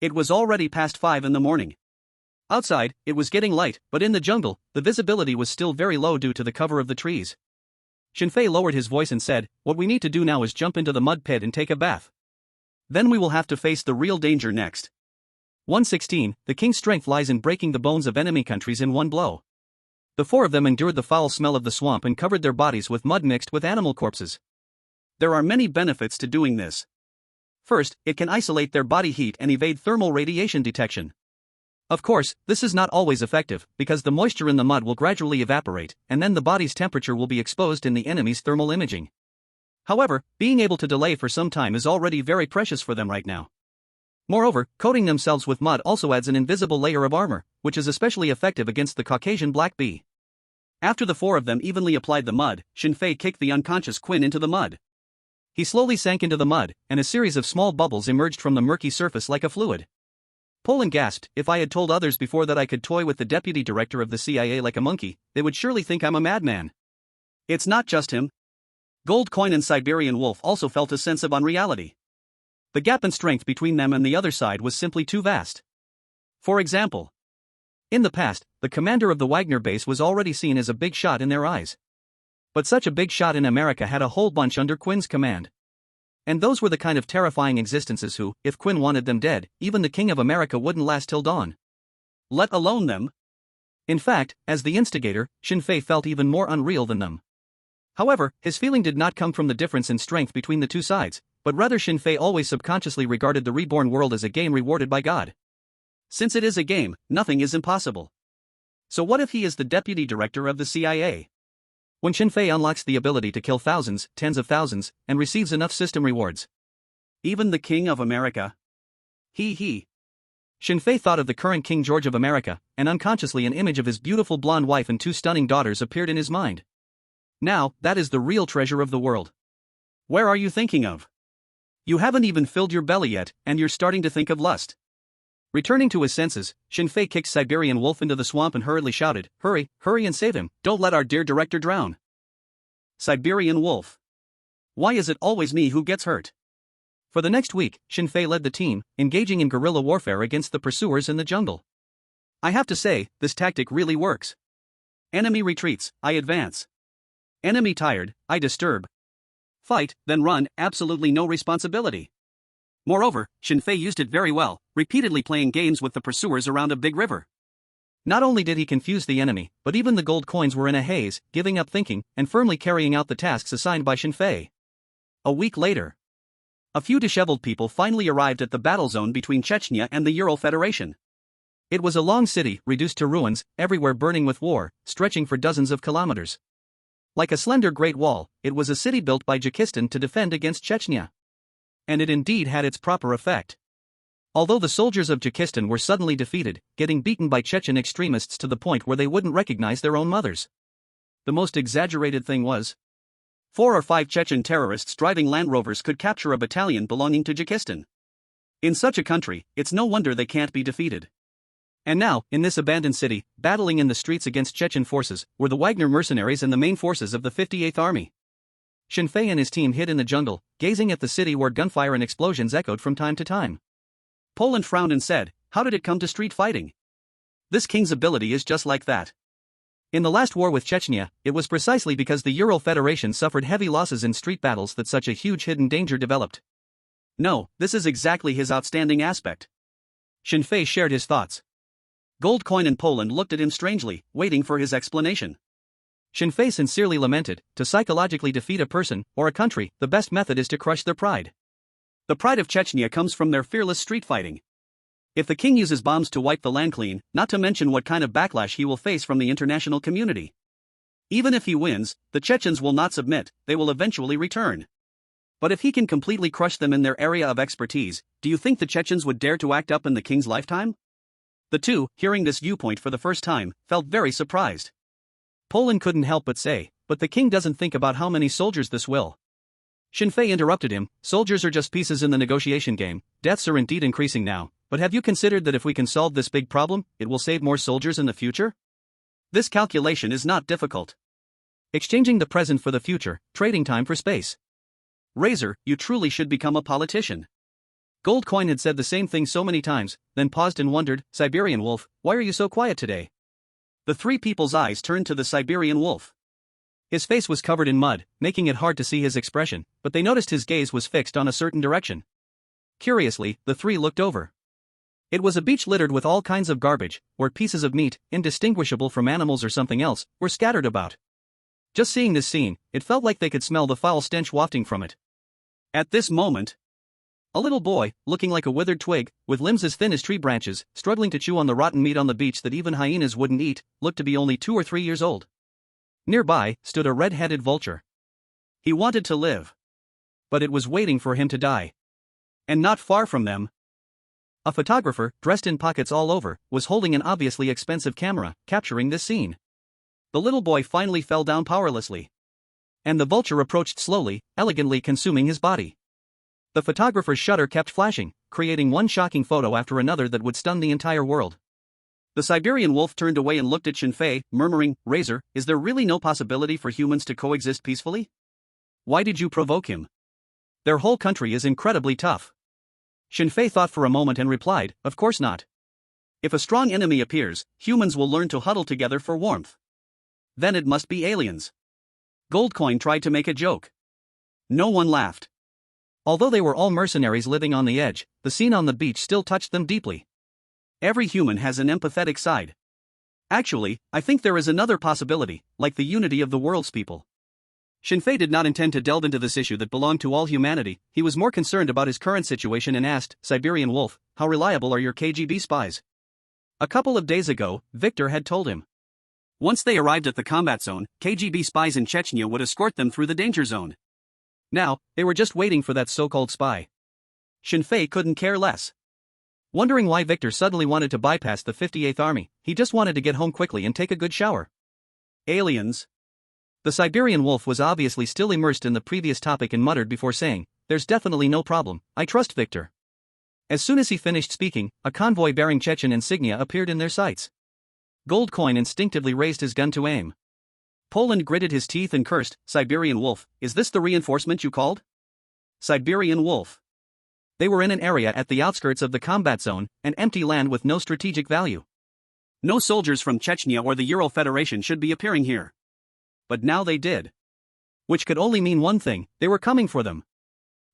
Speaker 1: It was already past 5 in the morning. Outside, it was getting light, but in the jungle, the visibility was still very low due to the cover of the trees. Shinfei lowered his voice and said, What we need to do now is jump into the mud pit and take a bath. Then we will have to face the real danger next. 116. The king's strength lies in breaking the bones of enemy countries in one blow. The 4 of them endured the foul smell of the swamp and covered their bodies with mud mixed with animal corpses. There are many benefits to doing this. First, it can isolate their body heat and evade thermal radiation detection. Of course, this is not always effective, because the moisture in the mud will gradually evaporate, and then the body's temperature will be exposed in the enemy's thermal imaging. However, being able to delay for some time is already very precious for them right now. Moreover, coating themselves with mud also adds an invisible layer of armor, which is especially effective against the Caucasian black bee. After the 4 of them evenly applied the mud, Shinfei kicked the unconscious Quinn into the mud. He slowly sank into the mud, and a series of small bubbles emerged from the murky surface like a fluid. Poland gasped, If I had told others before that I could toy with the deputy director of the CIA like a monkey, they would surely think I'm a madman. It's not just him. Gold Coin and Siberian Wolf also felt a sense of unreality. The gap in strength between them and the other side was simply too vast. For example, in the past, the commander of the Wagner base was already seen as a big shot in their eyes. But such a big shot in America had a whole bunch under Quinn's command. And those were the kind of terrifying existences who, if Quinn wanted them dead, even the King of America wouldn't last till dawn. Let alone them. In fact, as the instigator, Shinfei felt even more unreal than them. However, his feeling did not come from the difference in strength between the two sides, but rather Shinfei always subconsciously regarded the reborn world as a game rewarded by God. Since it is a game, nothing is impossible. So what if he is the deputy director of the CIA? When Shinfei unlocks the ability to kill thousands, tens of thousands, and receives enough system rewards. Even the King of America? He. Shinfei thought of the current King George of America, and unconsciously an image of his beautiful blonde wife and two stunning daughters appeared in his mind. Now, that is the real treasure of the world. Where are you thinking of? You haven't even filled your belly yet, and you're starting to think of lust. Returning to his senses, Shinfei kicked Siberian Wolf into the swamp and hurriedly shouted, "Hurry, hurry and save him, don't let our dear director drown." Siberian Wolf. Why is it always me who gets hurt? For the next week, Shinfei led the team, engaging in guerrilla warfare against the pursuers in the jungle. I have to say, this tactic really works. Enemy retreats, I advance. Enemy tired, I disturb. Fight, then run, absolutely no responsibility. Moreover, Shinfei used it very well, repeatedly playing games with the pursuers around a big river. Not only did he confuse the enemy, but even the gold coins were in a haze, giving up thinking, and firmly carrying out the tasks assigned by Shinfei. A week later, a few disheveled people finally arrived at the battle zone between Chechnya and the Ural Federation. It was a long city, reduced to ruins, everywhere burning with war, stretching for dozens of kilometers. Like a slender Great Wall, it was a city built by Jakistan to defend against Chechnya. And it indeed had its proper effect. Although the soldiers of Jakistan were suddenly defeated, getting beaten by Chechen extremists to the point where they wouldn't recognize their own mothers. The most exaggerated thing was, 4 or 5 Chechen terrorists driving Land Rovers could capture a battalion belonging to Jakistan. In such a country, it's no wonder they can't be defeated. And now, in this abandoned city, battling in the streets against Chechen forces, were the Wagner mercenaries and the main forces of the 58th Army. Shinfei and his team hid in the jungle, gazing at the city where gunfire and explosions echoed from time to time. Poland frowned and said, "How did it come to street fighting? This king's ability is just like that." In the last war with Chechnya, it was precisely because the Ural Federation suffered heavy losses in street battles that such a huge hidden danger developed. No, this is exactly his outstanding aspect. Shinfei shared his thoughts. Gold Coin and Poland looked at him strangely, waiting for his explanation. Shinfei sincerely lamented, to psychologically defeat a person, or a country, the best method is to crush their pride. The pride of Chechnya comes from their fearless street fighting. If the king uses bombs to wipe the land clean, not to mention what kind of backlash he will face from the international community. Even if he wins, the Chechens will not submit, they will eventually return. But if he can completely crush them in their area of expertise, do you think the Chechens would dare to act up in the king's lifetime? The two, hearing this viewpoint for the first time, felt very surprised. Poland couldn't help but say, "But the king doesn't think about how many soldiers this will." Shinfei interrupted him, "Soldiers are just pieces in the negotiation game, deaths are indeed increasing now, but have you considered that if we can solve this big problem, it will save more soldiers in the future? This calculation is not difficult. Exchanging the present for the future, trading time for space. Razor, you truly should become a politician." Gold Coin had said the same thing so many times, then paused and wondered, "Siberian Wolf, why are you so quiet today?" The three people's eyes turned to the Siberian Wolf. His face was covered in mud, making it hard to see his expression, but they noticed his gaze was fixed on a certain direction. Curiously, the three looked over. It was a beach littered with all kinds of garbage, where pieces of meat, indistinguishable from animals or something else, were scattered about. Just seeing this scene, it felt like they could smell the foul stench wafting from it. At this moment, a little boy, looking like a withered twig, with limbs as thin as tree branches, struggling to chew on the rotten meat on the beach that even hyenas wouldn't eat, looked to be only 2 or 3 years old. Nearby, stood a red-headed vulture. He wanted to live. But it was waiting for him to die. And not far from them, a photographer, dressed in pockets all over, was holding an obviously expensive camera, capturing this scene. The little boy finally fell down powerlessly. And the vulture approached slowly, elegantly consuming his body. The photographer's shutter kept flashing, creating one shocking photo after another that would stun the entire world. The Siberian Wolf turned away and looked at Shinfei, murmuring, "Razor, is there really no possibility for humans to coexist peacefully? Why did you provoke him? Their whole country is incredibly tough." Shinfei thought for a moment and replied, "Of course not. If a strong enemy appears, humans will learn to huddle together for warmth. Then it must be aliens." Gold Coin tried to make a joke. No one laughed. Although they were all mercenaries living on the edge, the scene on the beach still touched them deeply. Every human has an empathetic side. Actually, I think there is another possibility, like the unity of the world's people. Shinfei did not intend to delve into this issue that belonged to all humanity, he was more concerned about his current situation and asked, "Siberian Wolf, how reliable are your KGB spies?" A couple of days ago, Victor had told him. Once they arrived at the combat zone, KGB spies in Chechnya would escort them through the danger zone. Now, they were just waiting for that so-called spy. Shinfei couldn't care less. Wondering why Victor suddenly wanted to bypass the 58th Army, he just wanted to get home quickly and take a good shower. Aliens. The Siberian wolf was obviously still immersed in the previous topic and muttered before saying, "There's definitely no problem, I trust Victor." As soon as he finished speaking, a convoy bearing Chechen insignia appeared in their sights. Gold Coin instinctively raised his gun to aim. Poland gritted his teeth and cursed, "Siberian wolf, is this the reinforcement you called?" Siberian wolf. They were in an area at the outskirts of the combat zone, an empty land with no strategic value. No soldiers from Chechnya or the Ural Federation should be appearing here. But now they did. Which could only mean one thing, they were coming for them.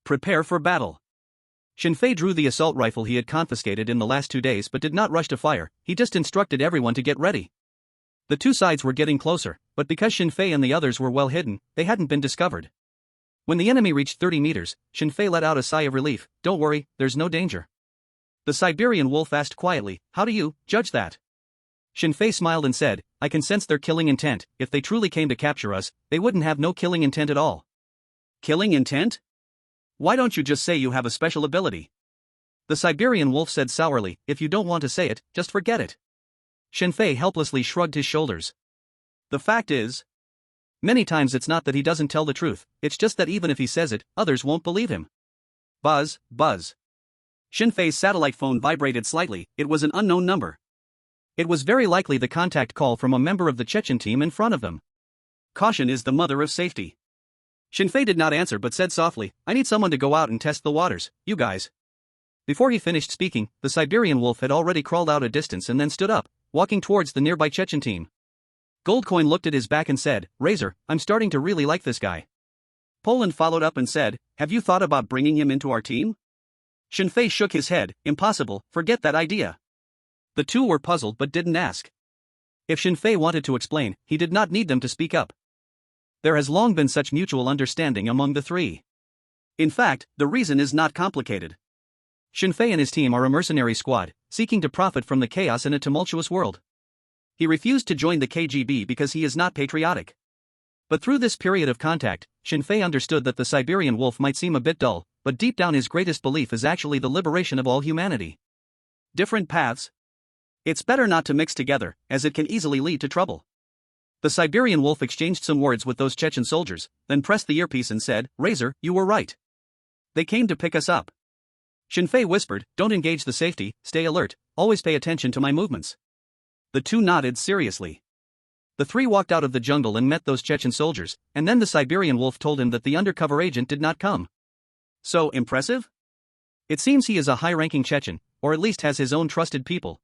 Speaker 1: Prepare for battle. Shinfei drew the assault rifle he had confiscated in the last 2 days but did not rush to fire, he just instructed everyone to get ready. The two sides were getting closer, but because Shinfei and the others were well hidden, they hadn't been discovered. When the enemy reached 30 meters, Shinfei let out a sigh of relief. "Don't worry, there's no danger." The Siberian wolf asked quietly, "How do you judge that?" Shinfei smiled and said, "I can sense their killing intent. If they truly came to capture us, they wouldn't have no killing intent at all." Killing intent? Why don't you just say you have a special ability? The Siberian wolf said sourly, "If you don't want to say it, just forget it." Shinfei helplessly shrugged his shoulders. The fact is, many times it's not that he doesn't tell the truth, it's just that even if he says it, others won't believe him. Buzz, buzz. Shinfei's satellite phone vibrated slightly, it was an unknown number. It was very likely the contact call from a member of the Chechen team in front of them. Caution is the mother of safety. Shinfei did not answer but said softly, "I need someone to go out and test the waters, you guys." Before he finished speaking, the Siberian wolf had already crawled out a distance and then stood up, walking towards the nearby Chechen team. Goldcoin looked at his back and said, "Razor, I'm starting to really like this guy." Poland followed up and said, "Have you thought about bringing him into our team?" Shinfei shook his head, "Impossible, forget that idea." The two were puzzled but didn't ask. If Shinfei wanted to explain, he did not need them to speak up. There has long been such mutual understanding among the three. In fact, the reason is not complicated. Shinfei and his team are a mercenary squad, seeking to profit from the chaos in a tumultuous world. He refused to join the KGB because he is not patriotic. But through this period of contact, Shinfei understood that the Siberian wolf might seem a bit dull, but deep down his greatest belief is actually the liberation of all humanity. Different paths? It's better not to mix together, as it can easily lead to trouble. The Siberian wolf exchanged some words with those Chechen soldiers, then pressed the earpiece and said, "Razor, you were right. They came to pick us up." Shinfei whispered, "Don't engage the safety, stay alert, always pay attention to my movements." The two nodded seriously. The three walked out of the jungle and met those Chechen soldiers, and then the Siberian wolf told him that the undercover agent did not come. So impressive? It seems he is a high-ranking Chechen, or at least has his own trusted people.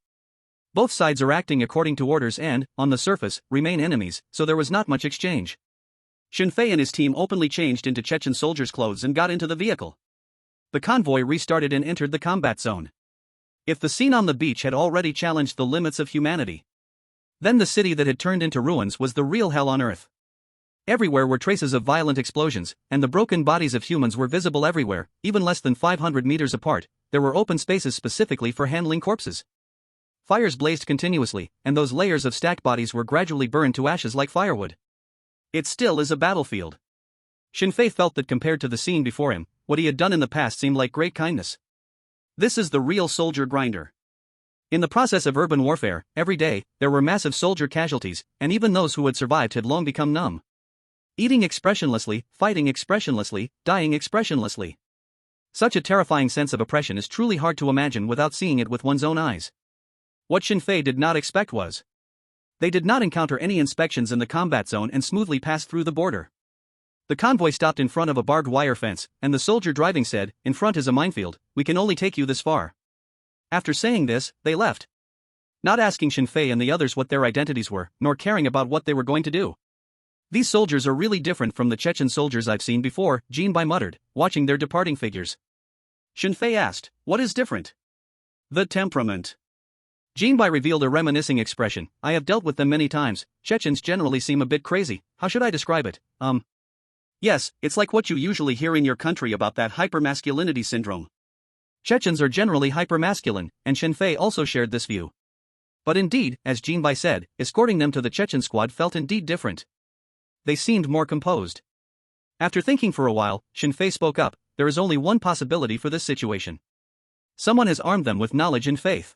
Speaker 1: Both sides are acting according to orders and, on the surface, remain enemies, so there was not much exchange. Shinfei and his team openly changed into Chechen soldiers' clothes and got into the vehicle. The convoy restarted and entered the combat zone. If the scene on the beach had already challenged the limits of humanity, then the city that had turned into ruins was the real hell on earth. Everywhere were traces of violent explosions, and the broken bodies of humans were visible everywhere, even less than 500 meters apart. There were open spaces specifically for handling corpses. Fires blazed continuously, and those layers of stacked bodies were gradually burned to ashes like firewood. It still is a battlefield. Shinfei felt that compared to the scene before him, what he had done in the past seemed like great kindness. This is the real soldier grinder. In the process of urban warfare, every day, there were massive soldier casualties, and even those who had survived had long become numb. Eating expressionlessly, fighting expressionlessly, dying expressionlessly. Such a terrifying sense of oppression is truly hard to imagine without seeing it with one's own eyes. What Shinfei did not expect was, they did not encounter any inspections in the combat zone and smoothly passed through the border. The convoy stopped in front of a barbed wire fence, and the soldier driving said, "In front is a minefield, we can only take you this far." After saying this, they left. Not asking Shinfei and the others what their identities were, nor caring about what they were going to do. These soldiers are really different from the Chechen soldiers I've seen before, Jinbai muttered, watching their departing figures. Shinfei asked, "What is different?" "The temperament." Jinbai revealed a reminiscing expression, "I have dealt with them many times. Chechens generally seem a bit crazy. How should I describe it? Yes, it's like what you usually hear in your country about that hypermasculinity syndrome. Chechens are generally hypermasculine, and Shinfei also shared this view. But indeed, as Jinbai said, escorting them to the Chechen squad felt indeed different. They seemed more composed. After thinking for a while, Shinfei spoke up, "There is only one possibility for this situation. Someone has armed them with knowledge and faith.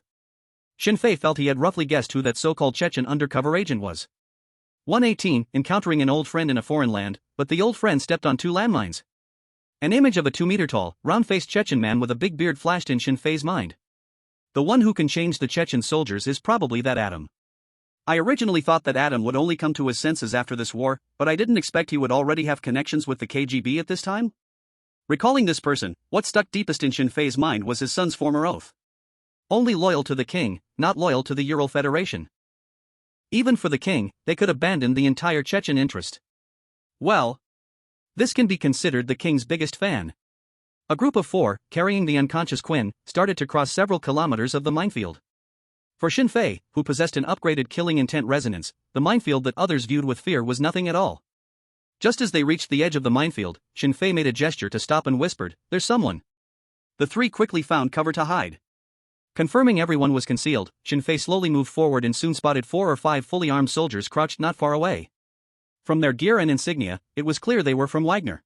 Speaker 1: Shinfei felt he had roughly guessed who that so-called Chechen undercover agent was. 118, encountering an old friend in a foreign land, but the old friend stepped on 2 landmines. An image of a 2-meter-tall, round-faced Chechen man with a big beard flashed in Shinfei's mind. The one who can change the Chechen soldiers is probably that Adam. I originally thought that Adam would only come to his senses after this war, but I didn't expect he would already have connections with the KGB at this time? Recalling this person, what stuck deepest in Shinfei's mind was his son's former oath. Only loyal to the king, not loyal to the Ural Federation. Even for the king, they could abandon the entire Chechen interest. Well, this can be considered the king's biggest fan. A group of 4, carrying the unconscious Quinn, started to cross several kilometers of the minefield. For Shinfei, who possessed an upgraded killing intent resonance, the minefield that others viewed with fear was nothing at all. Just as they reached the edge of the minefield, Shinfei made a gesture to stop and whispered, "There's someone." The 3 quickly found cover to hide. Confirming everyone was concealed, Shinfei slowly moved forward and soon spotted 4 or 5 fully armed soldiers crouched not far away. From their gear and insignia, it was clear they were from Wagner.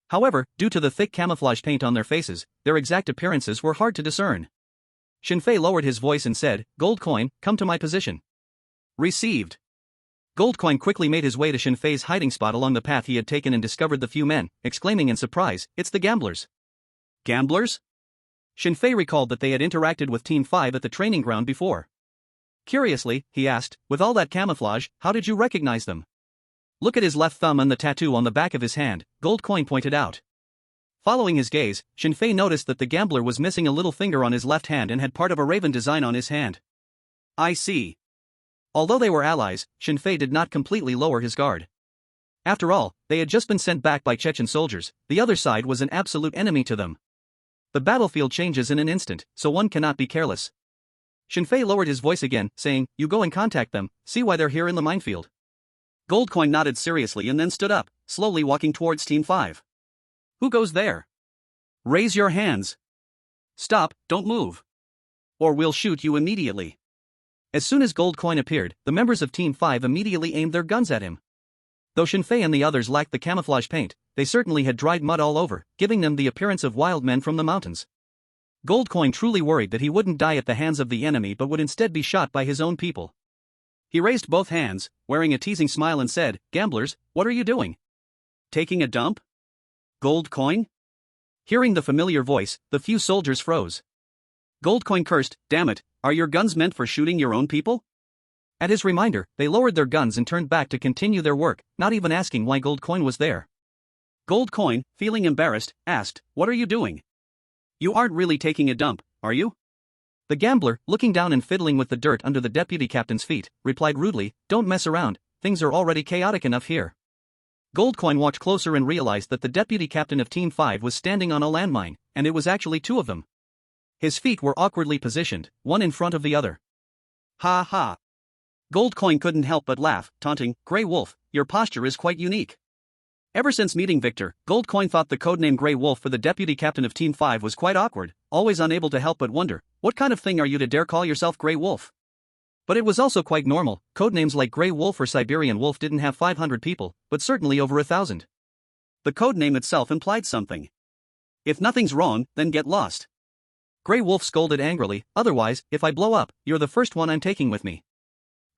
Speaker 1: However, due to the thick camouflage paint on their faces, their exact appearances were hard to discern. Shinfei lowered his voice and said, "Gold coin, come to my position." Received. Gold coin quickly made his way to Shinfei's hiding spot along the path he had taken and discovered the few men, exclaiming in surprise, "It's the gamblers." Gamblers? Shinfei recalled that they had interacted with Team 5 at the training ground before. Curiously, he asked, "With all that camouflage, how did you recognize them?" "Look at his left thumb and the tattoo on the back of his hand," Gold coin pointed out. Following his gaze, Shinfei noticed that the gambler was missing a little finger on his left hand and had part of a raven design on his hand. I see. Although they were allies, Shinfei did not completely lower his guard. After all, they had just been sent back by Chechen soldiers, the other side was an absolute enemy to them. The battlefield changes in an instant, so one cannot be careless. Shinfei lowered his voice again, saying, "You go and contact them, see why they're here in the minefield." Goldcoin nodded seriously and then stood up, slowly walking towards Team 5. "Who goes there? Raise your hands. Stop, don't move. Or we'll shoot you immediately." As soon as Goldcoin appeared, the members of Team 5 immediately aimed their guns at him. Though Shinfei and the others lacked the camouflage paint, they certainly had dried mud all over, giving them the appearance of wild men from the mountains. Goldcoin truly worried that he wouldn't die at the hands of the enemy but would instead be shot by his own people. He raised both hands, wearing a teasing smile and said, "Gamblers, what are you doing? Taking a dump? Goldcoin?" Hearing the familiar voice, the few soldiers froze. Goldcoin cursed, "Damn it, are your guns meant for shooting your own people?" At his reminder, they lowered their guns and turned back to continue their work, not even asking why Goldcoin was there. Goldcoin, feeling embarrassed, asked, "What are you doing? You aren't really taking a dump, are you?" The gambler, looking down and fiddling with the dirt under the deputy captain's feet, replied rudely, "Don't mess around, things are already chaotic enough here." Goldcoin walked closer and realized that the deputy captain of Team 5 was standing on a landmine, and it was actually 2 of them. His feet were awkwardly positioned, one in front of the other. "Ha ha." Goldcoin couldn't help but laugh, taunting, "Grey Wolf, your posture is quite unique." Ever since meeting Victor, Goldcoin thought the codename Grey Wolf for the deputy captain of Team 5 was quite awkward, always unable to help but wonder, what kind of thing are you to dare call yourself Grey Wolf? But it was also quite normal, codenames like Grey Wolf or Siberian Wolf didn't have 500 people, but certainly over 1,000. The codename itself implied something. If nothing's wrong, then get lost. Grey Wolf scolded angrily, "Otherwise, if I blow up, you're the first one I'm taking with me."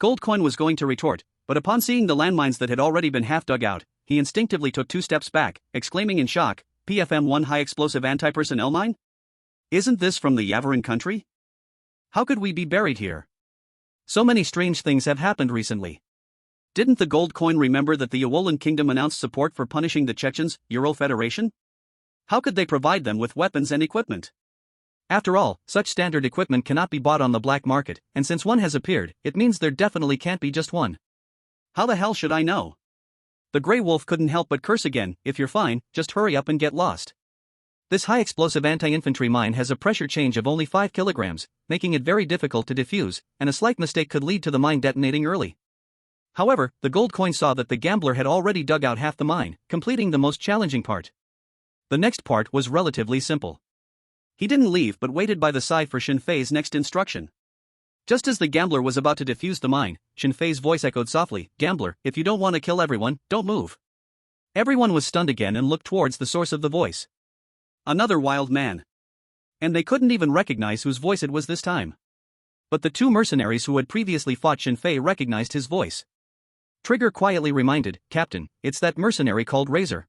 Speaker 1: Goldcoin was going to retort, but upon seeing the landmines that had already been half dug out, he instinctively took 2 steps back, exclaiming in shock, "PFM-1 high-explosive anti-personnel mine? Isn't this from the Yavarin country? How could we be buried here? So many strange things have happened recently. Didn't the Goldcoin remember that the Awolan kingdom announced support for punishing the Chechens, Ural Federation? How could they provide them with weapons and equipment? After all, such standard equipment cannot be bought on the black market, and since one has appeared, it means there definitely can't be just one. How the hell should I know?" The Grey Wolf couldn't help but curse again, "If you're fine, just hurry up and get lost. This high-explosive anti-infantry mine has a pressure change of only 5 kilograms, making it very difficult to defuse, and a slight mistake could lead to the mine detonating early." However, the Goldcoin saw that the gambler had already dug out half the mine, completing the most challenging part. The next part was relatively simple. He didn't leave but waited by the side for Shinfei's next instruction. Just as the gambler was about to defuse the mine, Shinfei's voice echoed softly, "Gambler, if you don't want to kill everyone, don't move." Everyone was stunned again and looked towards the source of the voice. Another wild man. And they couldn't even recognize whose voice it was this time. But the two mercenaries who had previously fought Shinfei recognized his voice. Trigger quietly reminded, "Captain, it's that mercenary called Razor."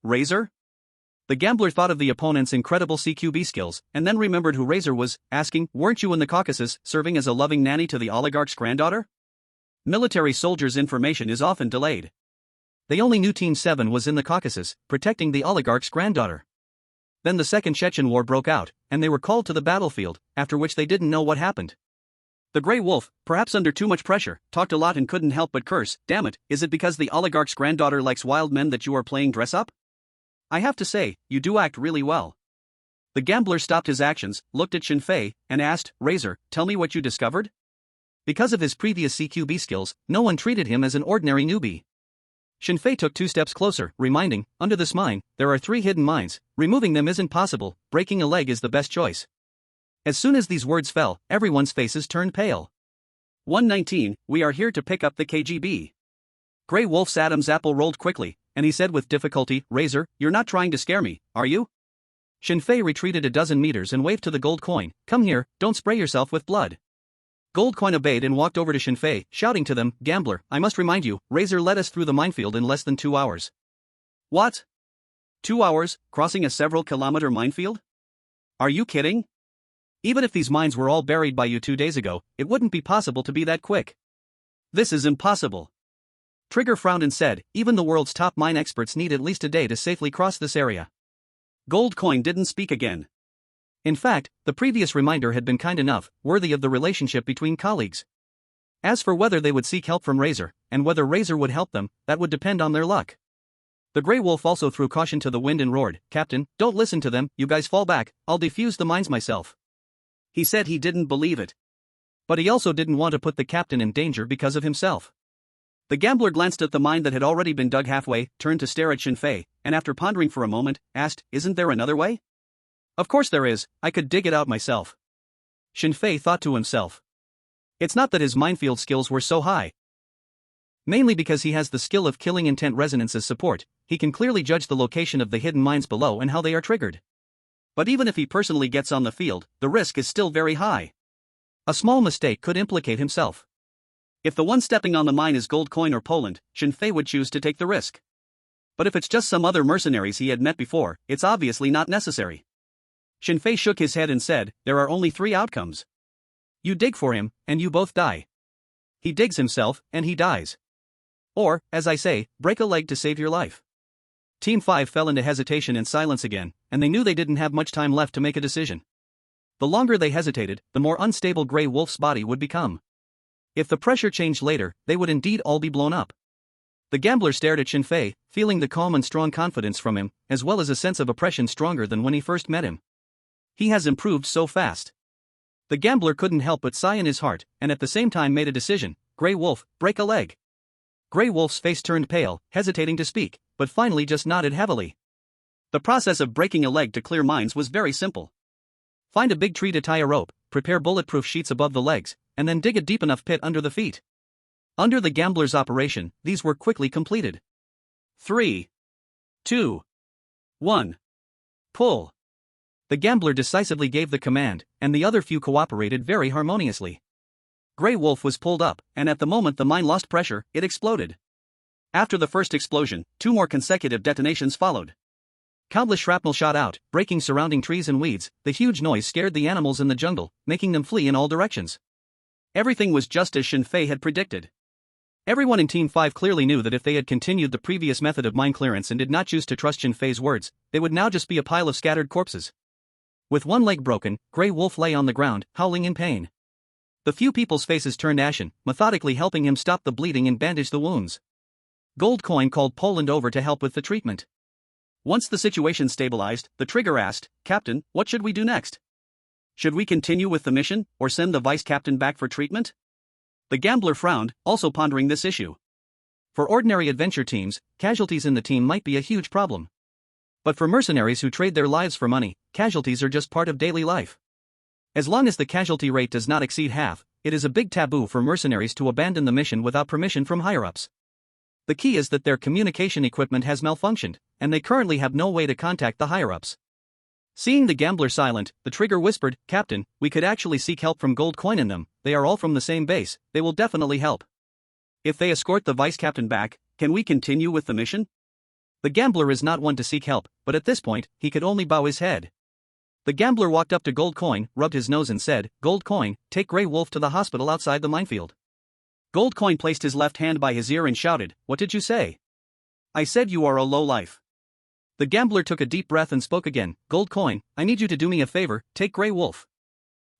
Speaker 1: Razor? The gambler thought of the opponent's incredible CQB skills, and then remembered who Razor was, asking, "Weren't you in the Caucasus, serving as a loving nanny to the oligarch's granddaughter?" Military soldiers' information is often delayed. They only knew Team 7 was in the Caucasus, protecting the oligarch's granddaughter. Then the Second Chechen War broke out, and they were called to the battlefield, after which they didn't know what happened. The Grey Wolf, perhaps under too much pressure, talked a lot and couldn't help but curse, "Damn it, is it because the oligarch's granddaughter likes wild men that you are playing dress-up? I have to say, you do act really well." The gambler stopped his actions, looked at Shinfei, and asked, "Razor, tell me what you discovered?" Because of his previous CQB skills, no one treated him as an ordinary newbie. Shinfei took 2 steps closer, reminding, "Under this mine, there are 3 hidden mines. Removing them isn't possible, breaking a leg is the best choice." As soon as these words fell, everyone's faces turned pale. 119, we are here to pick up the KGB. Grey Wolf's Adam's apple rolled quickly, and he said with difficulty, "Razor, you're not trying to scare me, are you?" Shinfei retreated a dozen meters and waved to the gold coin, "Come here, don't spray yourself with blood." Gold Coin obeyed and walked over to Shinfei, shouting to them, "Gambler, I must remind you, Razor led us through the minefield in less than 2 hours. What? 2 hours, crossing a several-kilometer minefield? Are you kidding? Even if these mines were all buried by you 2 days ago, it wouldn't be possible to be that quick. This is impossible." Trigger frowned and said, "Even the world's top mine experts need at least a day to safely cross this area." Gold Coin didn't speak again. In fact, the previous reminder had been kind enough, worthy of the relationship between colleagues. As for whether they would seek help from Razor, and whether Razor would help them, that would depend on their luck. The Grey Wolf also threw caution to the wind and roared, "Captain, don't listen to them, you guys fall back, I'll defuse the mines myself." He said he didn't believe it. But he also didn't want to put the captain in danger because of himself. The gambler glanced at the mine that had already been dug halfway, turned to stare at Shinfei, and after pondering for a moment, asked, "Isn't there another way?" "Of course there is, I could dig it out myself." Shinfei thought to himself. It's not that his minefield skills were so high. Mainly because he has the skill of killing intent resonance as support, he can clearly judge the location of the hidden mines below and how they are triggered. But even if he personally gets on the field, the risk is still very high. A small mistake could implicate himself. If the one stepping on the mine is Gold Coin or Poland, Shinfei would choose to take the risk. But if it's just some other mercenaries he had met before, it's obviously not necessary. Shinfei shook his head and said, "There are only 3 outcomes. You dig for him, and you both die. He digs himself, and he dies. Or, as I say, break a leg to save your life." Team 5 fell into hesitation and silence again, and they knew they didn't have much time left to make a decision. The longer they hesitated, the more unstable Grey Wolf's body would become. If the pressure changed later, they would indeed all be blown up. The gambler stared at Shinfei, feeling the calm and strong confidence from him, as well as a sense of oppression stronger than when he first met him. He has improved so fast. The gambler couldn't help but sigh in his heart, and at the same time made a decision, "Grey Wolf, break a leg." Grey Wolf's face turned pale, hesitating to speak, but finally just nodded heavily. The process of breaking a leg to clear mines was very simple. Find a big tree to tie a rope, prepare bulletproof sheets above the legs, and then dig a deep enough pit under the feet. Under the gambler's operation, these were quickly completed. 3, 2, 1. Pull. The gambler decisively gave the command, and the other few cooperated very harmoniously. Grey Wolf was pulled up, and at the moment the mine lost pressure, it exploded. After the first explosion, 2 more consecutive detonations followed. Countless shrapnel shot out, breaking surrounding trees and weeds. The huge noise scared the animals in the jungle, making them flee in all directions. Everything was just as Shinfei had predicted. Everyone in Team 5 clearly knew that if they had continued the previous method of mine clearance and did not choose to trust Shinfei's words, they would now just be a pile of scattered corpses. With one leg broken, Grey Wolf lay on the ground, howling in pain. The few people's faces turned ashen, methodically helping him stop the bleeding and bandage the wounds. Gold Coin called Poland over to help with the treatment. Once the situation stabilized, the Trigger asked, "Captain, what should we do next? Should we continue with the mission, or send the vice captain back for treatment?" The gambler frowned, also pondering this issue. For ordinary adventure teams, casualties in the team might be a huge problem. But for mercenaries who trade their lives for money, casualties are just part of daily life. As long as the casualty rate does not exceed half, it is a big taboo for mercenaries to abandon the mission without permission from higher-ups. The key is that their communication equipment has malfunctioned, and they currently have no way to contact the higher-ups. Seeing the gambler silent, the trigger whispered, "Captain, we could actually seek help from Gold Coin and them, they are all from the same base, they will definitely help. If they escort the vice captain back, can we continue with the mission?" The gambler is not one to seek help, but at this point, he could only bow his head. The gambler walked up to Gold Coin, rubbed his nose and said, "Gold Coin, take Grey Wolf to the hospital outside the minefield." Gold Coin placed his left hand by his ear and shouted, "What did you say?" "I said you are a lowlife." The gambler took a deep breath and spoke again, "Gold Coin, I need you to do me a favor, take Grey Wolf.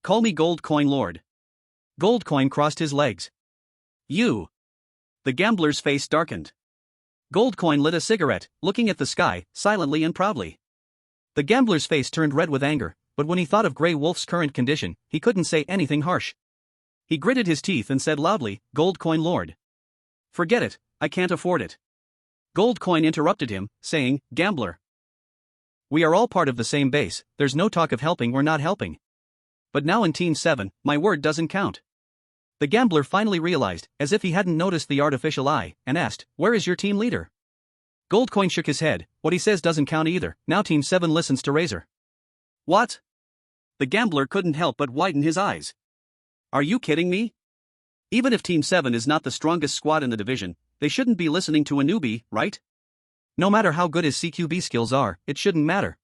Speaker 1: Call me Gold Coin Lord." Gold Coin crossed his legs. "You." The gambler's face darkened. Gold Coin lit a cigarette, looking at the sky, silently and proudly. The gambler's face turned red with anger, but when he thought of Grey Wolf's current condition, he couldn't say anything harsh. He gritted his teeth and said loudly, "Gold Coin Lord. Forget it, I can't afford it." Gold Coin interrupted him, saying, "Gambler. We are all part of the same base, there's no talk of helping or not helping. But now in Team 7, my word doesn't count." The gambler finally realized, as if he hadn't noticed the artificial eye, and asked, "Where is your team leader?" Gold Coin shook his head, "What he says doesn't count either, now Team 7 listens to Razor." "What?" The gambler couldn't help but widen his eyes. "Are you kidding me? Even if Team 7 is not the strongest squad in the division, they shouldn't be listening to a newbie, right? No matter how good his CQB skills are, it shouldn't matter."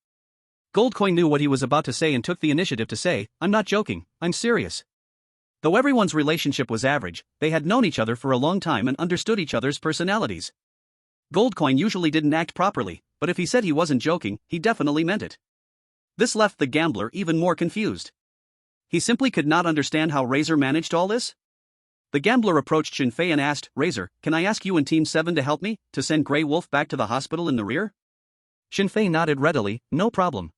Speaker 1: Gold Coin knew what he was about to say and took the initiative to say, "I'm not joking, I'm serious." Though everyone's relationship was average, they had known each other for a long time and understood each other's personalities. Gold Coin usually didn't act properly, but if he said he wasn't joking, he definitely meant it. This left the gambler even more confused. He simply could not understand how Razor managed all this. The gambler approached Shinfei and asked, "Razor, can I ask you and Team 7 to help me, to send Grey Wolf back to the hospital in the rear?" Shinfei nodded readily, "No problem."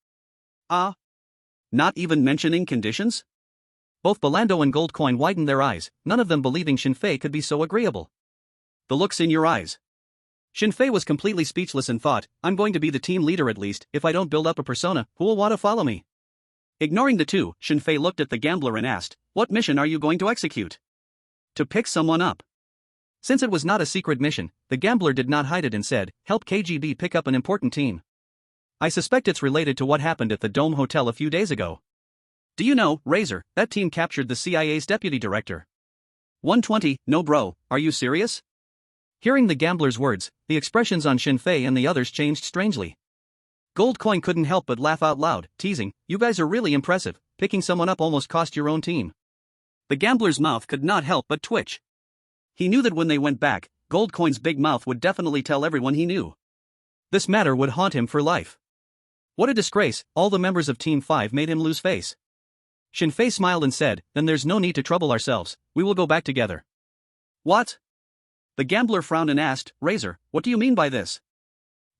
Speaker 1: "Ah? Not even mentioning conditions?" Both Belando and Gold Coin widened their eyes, none of them believing Shinfei could be so agreeable. "The looks in your eyes." Shinfei was completely speechless and thought, "I'm going to be the team leader at least, if I don't build up a persona, who will want to follow me?" Ignoring the two, Shinfei looked at the gambler and asked, "What mission are you going to execute?" "To pick someone up." Since it was not a secret mission, the gambler did not hide it and said, "Help KGB pick up an important team. I suspect it's related to what happened at the Dome Hotel a few days ago. Do you know, Razor, that team captured the CIA's deputy director." 120, "No bro, are you serious?" Hearing the gambler's words, the expressions on Shinfei and the others changed strangely. Gold Coin couldn't help but laugh out loud, teasing, "You guys are really impressive, picking someone up almost cost your own team." The gambler's mouth could not help but twitch. He knew that when they went back, Gold Coin's big mouth would definitely tell everyone he knew. This matter would haunt him for life. What a disgrace, all the members of Team 5 made him lose face. Shinfei smiled and said, "Then there's no need to trouble ourselves, we will go back together." "What?" The gambler frowned and asked, "Razor, what do you mean by this?"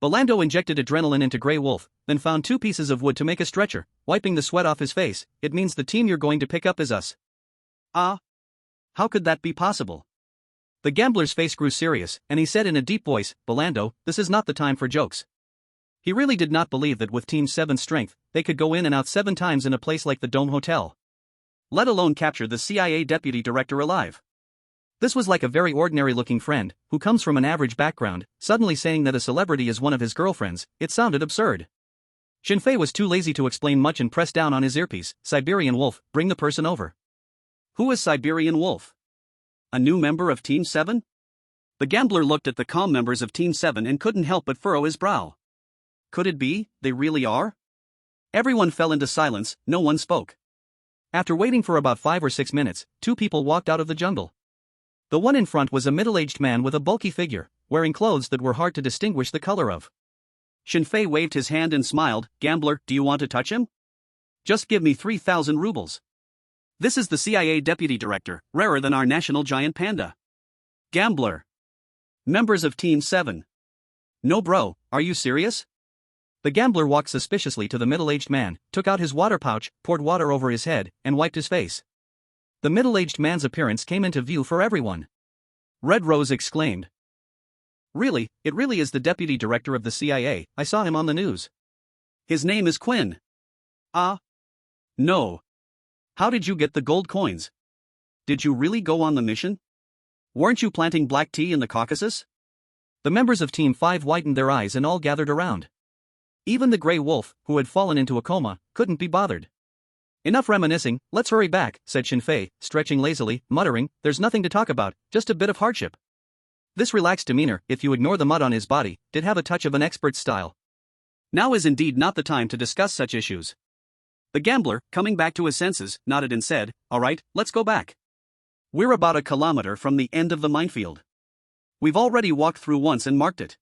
Speaker 1: Belando injected adrenaline into Grey Wolf, then found 2 pieces of wood to make a stretcher, wiping the sweat off his face. "It means the team you're going to pick up is us." "Ah? How could that be possible?" The gambler's face grew serious, and he said in a deep voice, "Belando, this is not the time for jokes." He really did not believe that with Team 7's strength, they could go in and out 7 times in a place like the Dome Hotel. Let alone capture the CIA deputy director alive. This was like a very ordinary-looking friend, who comes from an average background, suddenly saying that a celebrity is one of his girlfriends. It sounded absurd. Shinfei was too lazy to explain much and pressed down on his earpiece. "Siberian Wolf, bring the person over." "Who is Siberian Wolf? A new member of Team 7? The gambler looked at the calm members of Team 7 and couldn't help but furrow his brow. Could it be, they really are? Everyone fell into silence, no one spoke. After waiting for about 5 or 6 minutes, 2 people walked out of the jungle. The one in front was a middle-aged man with a bulky figure, wearing clothes that were hard to distinguish the color of. Shinfei waved his hand and smiled, "Gambler, do you want to touch him? Just give me 3,000 rubles. This is the CIA deputy director, rarer than our national giant panda." Gambler. Members of Team 7. "No bro, are you serious?" The gambler walked suspiciously to the middle-aged man, took out his water pouch, poured water over his head, and wiped his face. The middle-aged man's appearance came into view for everyone. Red Rose exclaimed, "Really, it really is the deputy director of the CIA, I saw him on the news. His name is Quinn." "Ah? No. How did you get the gold coins? Did you really go on the mission? Weren't you planting black tea in the Caucasus?" The members of Team 5 widened their eyes and all gathered around. Even the gray wolf, who had fallen into a coma, couldn't be bothered. Enough reminiscing, let's hurry back, said Shinfei, stretching lazily, muttering, there's nothing to talk about, just a bit of hardship. This relaxed demeanor, if you ignore the mud on his body, did have a touch of an expert's style. Now is indeed not the time to discuss such issues. The gambler, coming back to his senses, nodded and said, all right, let's go back. We're about a kilometer from the end of the minefield. We've already walked through once and marked it.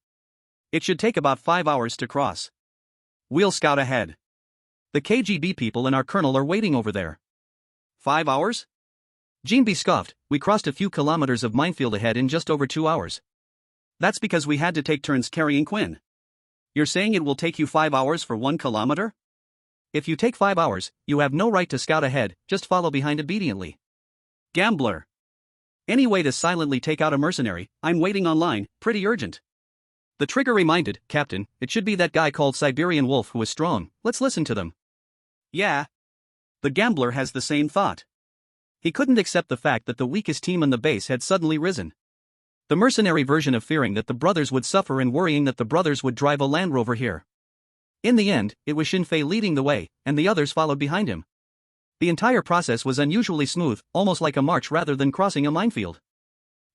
Speaker 1: It should take about 5 hours to cross. We'll scout ahead. The KGB people and our colonel are waiting over there. 5 hours? Jinbi scoffed, we crossed a few kilometers of minefield ahead in just over 2 hours. That's because we had to take turns carrying Quinn. You're saying it will take you 5 hours for 1 kilometer? If you take 5 hours, you have no right to scout ahead, just follow behind obediently. Gambler. Any way to silently take out a mercenary, I'm waiting online, pretty urgent. The trigger reminded, Captain, it should be that guy called Siberian Wolf who is strong, let's listen to them. Yeah. The gambler has the same thought. He couldn't accept the fact that the weakest team on the base had suddenly risen. The mercenary version of fearing that the brothers would suffer and worrying that the brothers would drive a Land Rover here. In the end, it was Shinfei leading the way, and the others followed behind him. The entire process was unusually smooth, almost like a march rather than crossing a minefield.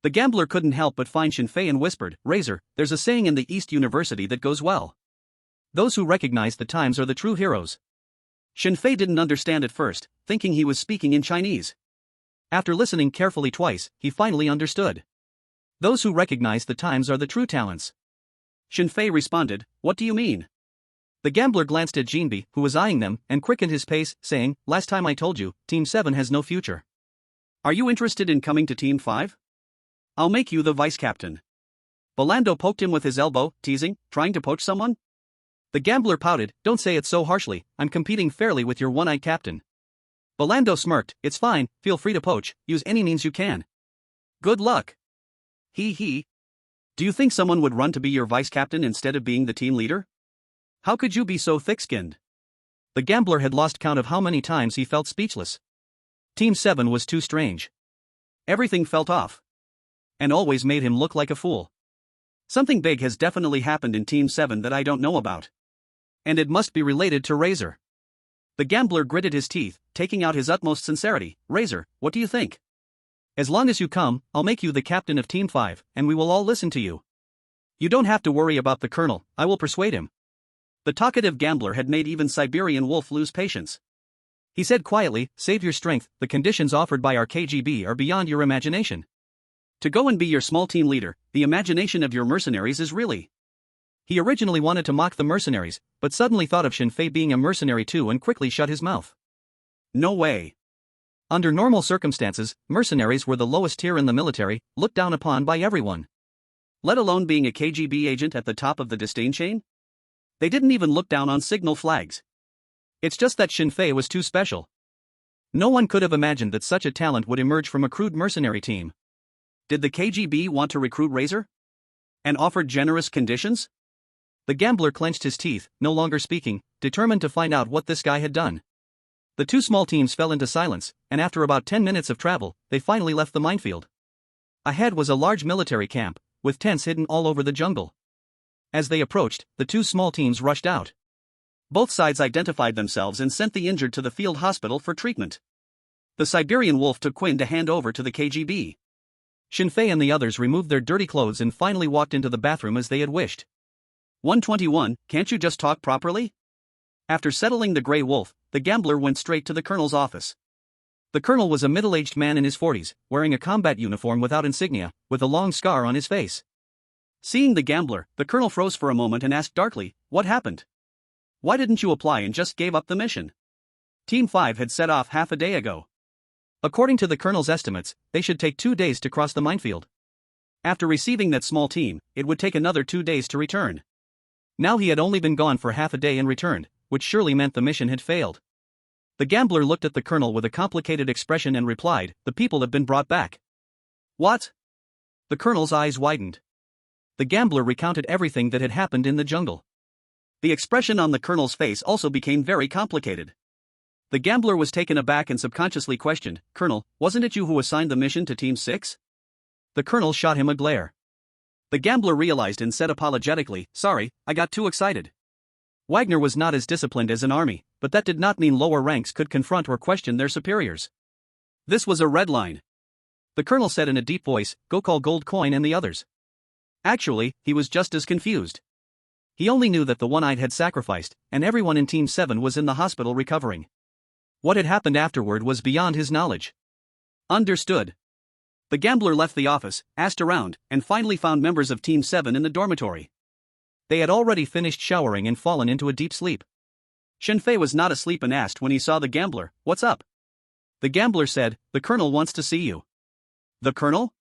Speaker 1: The gambler couldn't help but find Shinfei and whispered, Razor, there's a saying in the East University that goes well. Those who recognize the times are the true heroes. Shinfei didn't understand at first, thinking he was speaking in Chinese. After listening carefully twice, he finally understood. Those who recognize the times are the true talents. Shinfei responded, what do you mean? The gambler glanced at Jinbi, who was eyeing them, and quickened his pace, saying, last time I told you, Team 7 has no future. Are you interested in coming to Team 5? I'll make you the vice captain. Belando poked him with his elbow, teasing, trying to poach someone? The gambler pouted, don't say it so harshly, I'm competing fairly with your one-eyed captain. Belando smirked, it's fine, feel free to poach, use any means you can. Good luck. He. Do you think someone would run to be your vice captain instead of being the team leader? How could you be so thick-skinned? The gambler had lost count of how many times he felt speechless. Team 7 was too strange. Everything felt off. And always made him look like a fool. Something big has definitely happened in Team 7 that I don't know about. And it must be related to Razor. The gambler gritted his teeth, taking out his utmost sincerity. Razor, what do you think? As long as you come, I'll make you the captain of Team 5, and we will all listen to you. You don't have to worry about the colonel, I will persuade him. The talkative gambler had made even Siberian Wolf lose patience. He said quietly, save your strength, the conditions offered by our KGB are beyond your imagination. To go and be your small team leader, the imagination of your mercenaries is really. He originally wanted to mock the mercenaries, but suddenly thought of Shinfei being a mercenary too and quickly shut his mouth. No way. Under normal circumstances, mercenaries were the lowest tier in the military, looked down upon by everyone. Let alone being a KGB agent at the top of the disdain chain? They didn't even look down on signal flags. It's just that Shinfei was too special. No one could have imagined that such a talent would emerge from a crude mercenary team. Did the KGB want to recruit Razor? And offered generous conditions? The gambler clenched his teeth, no longer speaking, determined to find out what this guy had done. The two small teams fell into silence, and after about 10 minutes of travel, they finally left the minefield. Ahead was a large military camp, with tents hidden all over the jungle. As they approached, the two small teams rushed out. Both sides identified themselves and sent the injured to the field hospital for treatment. The Siberian Wolf took Quinn to hand over to the KGB. Shinfei and the others removed their dirty clothes and finally walked into the bathroom as they had wished. 121, can't you just talk properly? After settling the gray wolf, the gambler went straight to the colonel's office. The colonel was a middle-aged man in his 40s, wearing a combat uniform without insignia, with a long scar on his face. Seeing the gambler, the colonel froze for a moment and asked darkly, what happened? Why didn't you apply and just gave up the mission? Team 5 had set off half a day ago. According to the colonel's estimates, they should take 2 days to cross the minefield. After receiving that small team, it would take another 2 days to return. Now he had only been gone for half a day and returned, which surely meant the mission had failed. The gambler looked at the colonel with a complicated expression and replied, the people have been brought back. What? The colonel's eyes widened. The gambler recounted everything that had happened in the jungle. The expression on the colonel's face also became very complicated. The gambler was taken aback and subconsciously questioned, Colonel, wasn't it you who assigned the mission to Team 6? The colonel shot him a glare. The gambler realized and said apologetically, sorry, I got too excited. Wagner was not as disciplined as an army, but that did not mean lower ranks could confront or question their superiors. This was a red line. The colonel said in a deep voice, "Go call Gold Coin and the others." Actually, he was just as confused. He only knew that the one-eyed had sacrificed, and everyone in Team 7 was in the hospital recovering. What had happened afterward was beyond his knowledge. Understood. The gambler left the office, asked around, and finally found members of Team 7 in the dormitory. They had already finished showering and fallen into a deep sleep. Shenfei was not asleep and asked when he saw the gambler, "What's up?" The gambler said, "The colonel wants to see you." The colonel?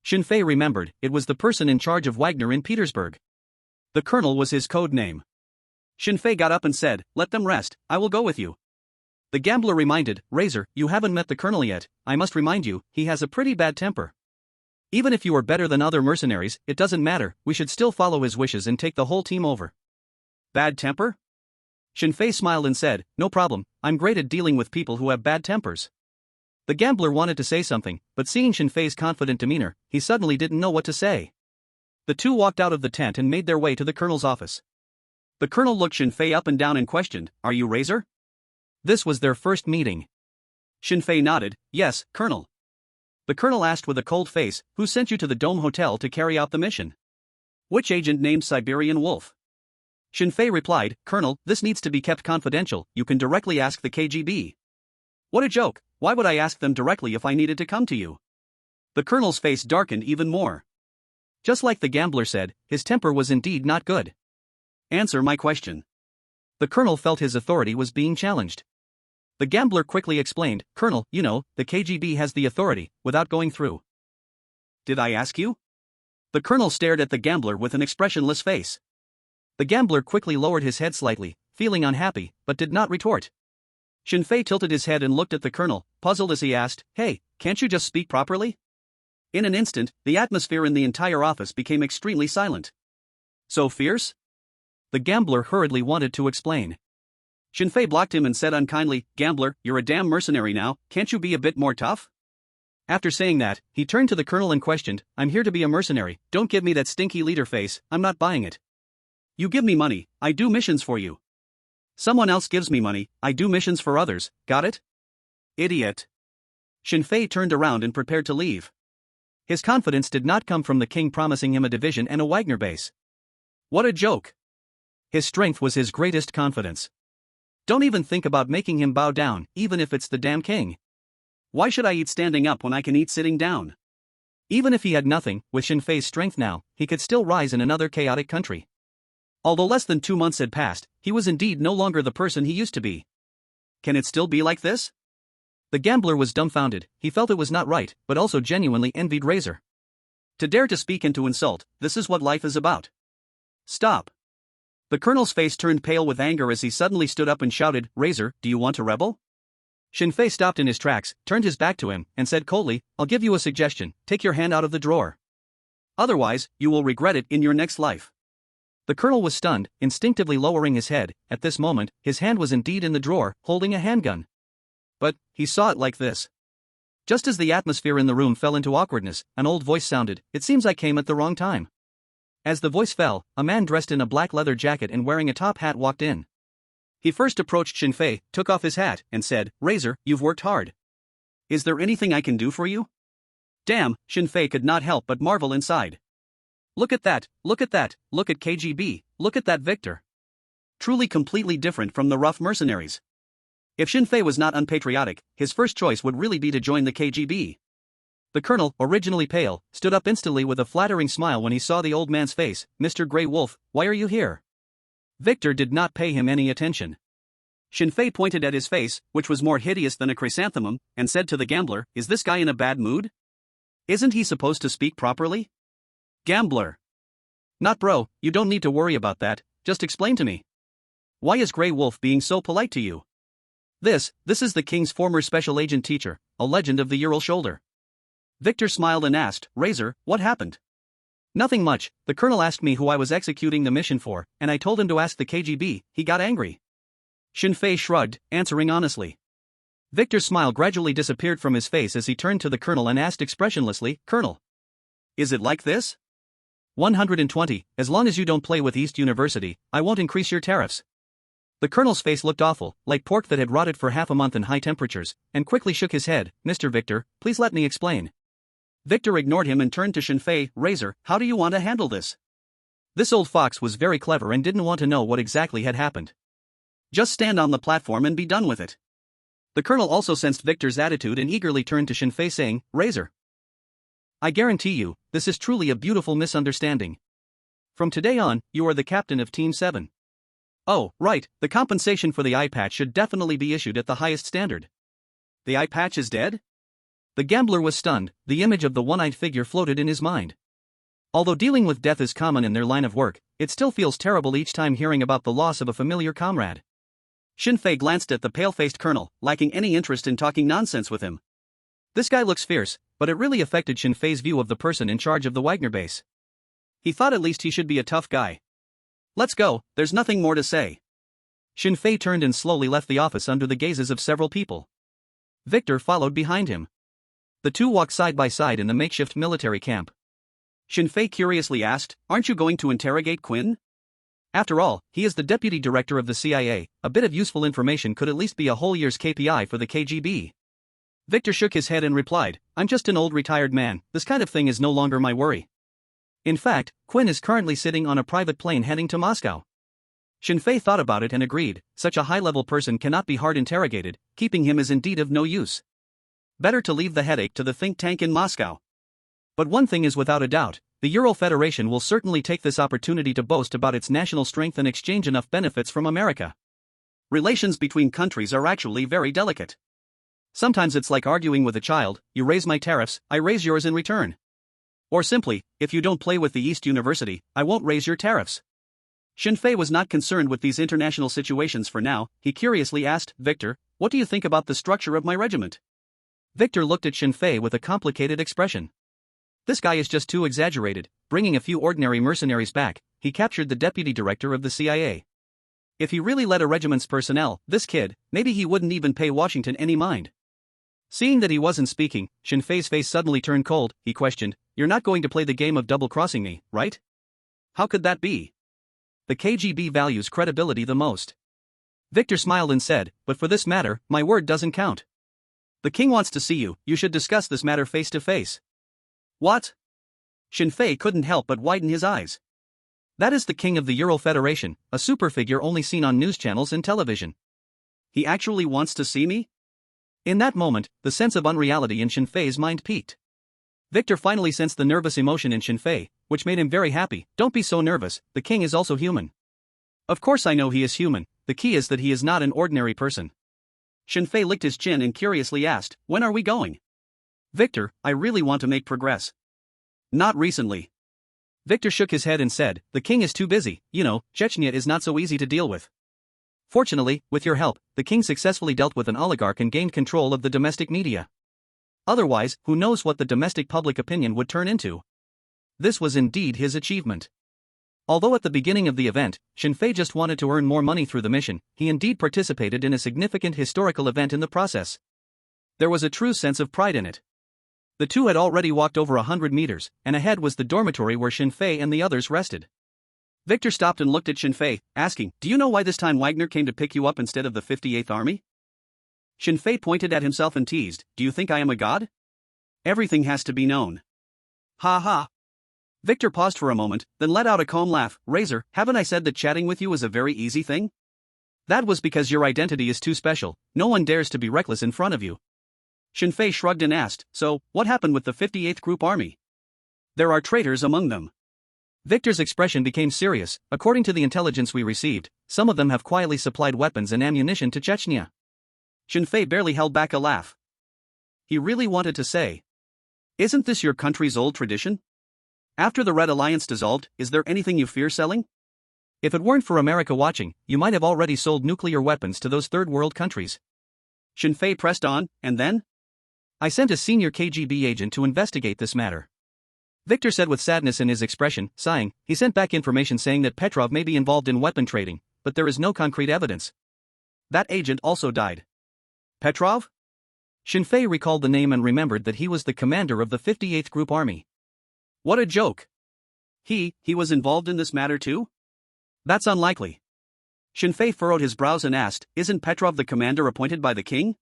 Speaker 1: Shenfei remembered, it was the person in charge of Wagner in Petersburg. The colonel was his code name. Shenfei got up and said, "Let them rest, I will go with you." The gambler reminded, "Razor, you haven't met the colonel yet. I must remind you, he has a pretty bad temper. Even if you are better than other mercenaries, it doesn't matter, we should still follow his wishes and take the whole team over." Bad temper? Shenfei smiled and said, "No problem, I'm great at dealing with people who have bad tempers." The gambler wanted to say something, but seeing Shenfei's confident demeanor, he suddenly didn't know what to say. The two walked out of the tent and made their way to the colonel's office. The colonel looked Shenfei up and down and questioned, "Are you Razor?" This was their first meeting. Shenfei nodded, "Yes, colonel." The colonel asked with a cold face, "Who sent you to the Dome Hotel to carry out the mission?" "Which agent named Siberian Wolf?" Shenfei replied, "Colonel, this needs to be kept confidential, you can directly ask the KGB." "What a joke, why would I ask them directly if I needed to come to you?" The colonel's face darkened even more. Just like the gambler said, his temper was indeed not good. "Answer my question." The colonel felt his authority was being challenged. The gambler quickly explained, "Colonel, you know, the KGB has the authority, without going through." "Did I ask you?" The colonel stared at the gambler with an expressionless face. The gambler quickly lowered his head slightly, feeling unhappy, but did not retort. Shenfei tilted his head and looked at the colonel, puzzled as he asked, "Hey, can't you just speak properly?" In an instant, the atmosphere in the entire office became extremely silent. "So fierce?" The gambler hurriedly wanted to explain. Shenfei blocked him and said unkindly, "Gambler, you're a damn mercenary now, can't you be a bit more tough?" After saying that, he turned to the colonel and questioned, "I'm here to be a mercenary, don't give me that stinky leader face, I'm not buying it. You give me money, I do missions for you. Someone else gives me money, I do missions for others, got it?" "Idiot." Shenfei turned around and prepared to leave. His confidence did not come from the king promising him a division and a Wagner base. What a joke. His strength was his greatest confidence. Don't even think about making him bow down, even if it's the damn king. Why should I eat standing up when I can eat sitting down? Even if he had nothing, with Shenfei's strength now, he could still rise in another chaotic country. Although less than 2 months had passed, he was indeed no longer the person he used to be. Can it still be like this? The gambler was dumbfounded, he felt it was not right, but also genuinely envied Razor. To dare to speak and to insult, this is what life is about. Stop. The colonel's face turned pale with anger as he suddenly stood up and shouted, "Razor, do you want to rebel?" Shenfei stopped in his tracks, turned his back to him, and said coldly, "I'll give you a suggestion, take your hand out of the drawer. Otherwise, you will regret it in your next life." The colonel was stunned, instinctively lowering his head. At this moment, his hand was indeed in the drawer, holding a handgun. But he saw it like this. Just as the atmosphere in the room fell into awkwardness, an old voice sounded, "It seems I came at the wrong time." As the voice fell, a man dressed in a black leather jacket and wearing a top hat walked in. He first approached Shenfei, took off his hat, and said, "Razor, you've worked hard. Is there anything I can do for you?" Damn, Shenfei could not help but marvel inside. Look at that, look at that, look at KGB, look at that Victor. Truly completely different from the rough mercenaries. If Shenfei was not unpatriotic, his first choice would really be to join the KGB. The colonel, originally pale, stood up instantly with a flattering smile when he saw the old man's face. "Mr. Grey Wolf, why are you here?" Victor did not pay him any attention. Shenfei pointed at his face, which was more hideous than a chrysanthemum, and said to the gambler, "Is this guy in a bad mood? Isn't he supposed to speak properly?" Gambler. "Not bro, you don't need to worry about that, just explain to me. Why is Grey Wolf being so polite to you?" This is the king's former special agent teacher, a legend of the Ural shoulder." Victor smiled and asked, "Razor, what happened?" "Nothing much, the colonel asked me who I was executing the mission for, and I told him to ask the KGB, he got angry." Shenfei shrugged, answering honestly. Victor's smile gradually disappeared from his face as he turned to the colonel and asked expressionlessly, "Colonel, is it like this?" 120, as long as you don't play with East University, I won't increase your tariffs. The colonel's face looked awful, like pork that had rotted for half a month in high temperatures, and quickly shook his head. Mr. Victor, please let me explain. Victor ignored him and turned to Shinfei. Razor, how do you want to handle this? This old fox was very clever and didn't want to know what exactly had happened. Just stand on the platform and be done with it. The colonel also sensed Victor's attitude and eagerly turned to Shinfei saying, Razor, I guarantee you, this is truly a beautiful misunderstanding. From today on, you are the captain of Team 7. Oh, right, the compensation for the eye patch should definitely be issued at the highest standard. The eye patch is dead? The gambler was stunned, the image of the one-eyed figure floated in his mind. Although dealing with death is common in their line of work, it still feels terrible each time hearing about the loss of a familiar comrade. Shinfei glanced at the pale-faced colonel, lacking any interest in talking nonsense with him. This guy looks fierce, but it really affected Shinfei's view of the person in charge of the Wagner base. He thought at least he should be a tough guy. Let's go, there's nothing more to say. Shinfei turned and slowly left the office under the gazes of several people. Victor followed behind him. The two walked side by side in the makeshift military camp. Shinfei curiously asked, aren't you going to interrogate Quinn? After all, he is the deputy director of the CIA, a bit of useful information could at least be a whole year's KPI for the KGB. Victor shook his head and replied, I'm just an old retired man, this kind of thing is no longer my worry. In fact, Quinn is currently sitting on a private plane heading to Moscow. Shinfei thought about it and agreed, such a high-level person cannot be hard interrogated, keeping him is indeed of no use. Better to leave the headache to the think tank in Moscow. But one thing is without a doubt, the Ural Federation will certainly take this opportunity to boast about its national strength and exchange enough benefits from America. Relations between countries are actually very delicate. Sometimes it's like arguing with a child, you raise my tariffs, I raise yours in return. Or simply, if you don't play with the East University, I won't raise your tariffs. Shinfei was not concerned with these international situations for now, he curiously asked, Victor, what do you think about the structure of my regiment? Victor looked at Shinfei with a complicated expression. This guy is just too exaggerated, bringing a few ordinary mercenaries back, he captured the deputy director of the CIA. If he really led a regiment's personnel, this kid, maybe he wouldn't even pay Washington any mind. Seeing that he wasn't speaking, Shinfei's face suddenly turned cold, he questioned, you're not going to play the game of double-crossing me, right? How could that be? The KGB values credibility the most. Victor smiled and said, but for this matter, my word doesn't count. The king wants to see you, you should discuss this matter face to face. What? Shinfei couldn't help but widen his eyes. That is the king of the Ural Federation, a super figure only seen on news channels and television. He actually wants to see me? In that moment, the sense of unreality in Shinfei's mind peaked. Victor finally sensed the nervous emotion in Shinfei, which made him very happy. Don't be so nervous, the king is also human. Of course I know he is human, the key is that he is not an ordinary person. Shinfei licked his chin and curiously asked, when are we going? Victor, I really want to make progress. Not recently. Victor shook his head and said, the king is too busy, you know, Chechnya is not so easy to deal with. Fortunately, with your help, the king successfully dealt with an oligarch and gained control of the domestic media. Otherwise, who knows what the domestic public opinion would turn into? This was indeed his achievement. Although at the beginning of the event, Shinfei just wanted to earn more money through the mission, he indeed participated in a significant historical event in the process. There was a true sense of pride in it. The two had already walked over 100 meters, and ahead was the dormitory where Shinfei and the others rested. Victor stopped and looked at Shinfei, asking, do you know why this time Wagner came to pick you up instead of the 58th Army? Shinfei pointed at himself and teased, do you think I am a god? Everything has to be known. Ha ha. Victor paused for a moment, then let out a calm laugh. Razor, haven't I said that chatting with you is a very easy thing? That was because your identity is too special, no one dares to be reckless in front of you. Shinfei shrugged and asked, so, what happened with the 58th Group Army? There are traitors among them. Victor's expression became serious. According to the intelligence we received, some of them have quietly supplied weapons and ammunition to Chechnya. Shinfei barely held back a laugh. He really wanted to say, isn't this your country's old tradition? After the Red Alliance dissolved, is there anything you fear selling? If it weren't for America watching, you might have already sold nuclear weapons to those third world countries. Shinfei pressed on, and then? I sent a senior KGB agent to investigate this matter. Victor said with sadness in his expression, sighing, he sent back information saying that Petrov may be involved in weapon trading, but there is no concrete evidence. That agent also died. Petrov? Shinfei recalled the name and remembered that he was the commander of the 58th Group Army. What a joke. He was involved in this matter too? That's unlikely. Shinfei furrowed his brows and asked, "Isn't Petrov the commander appointed by the king?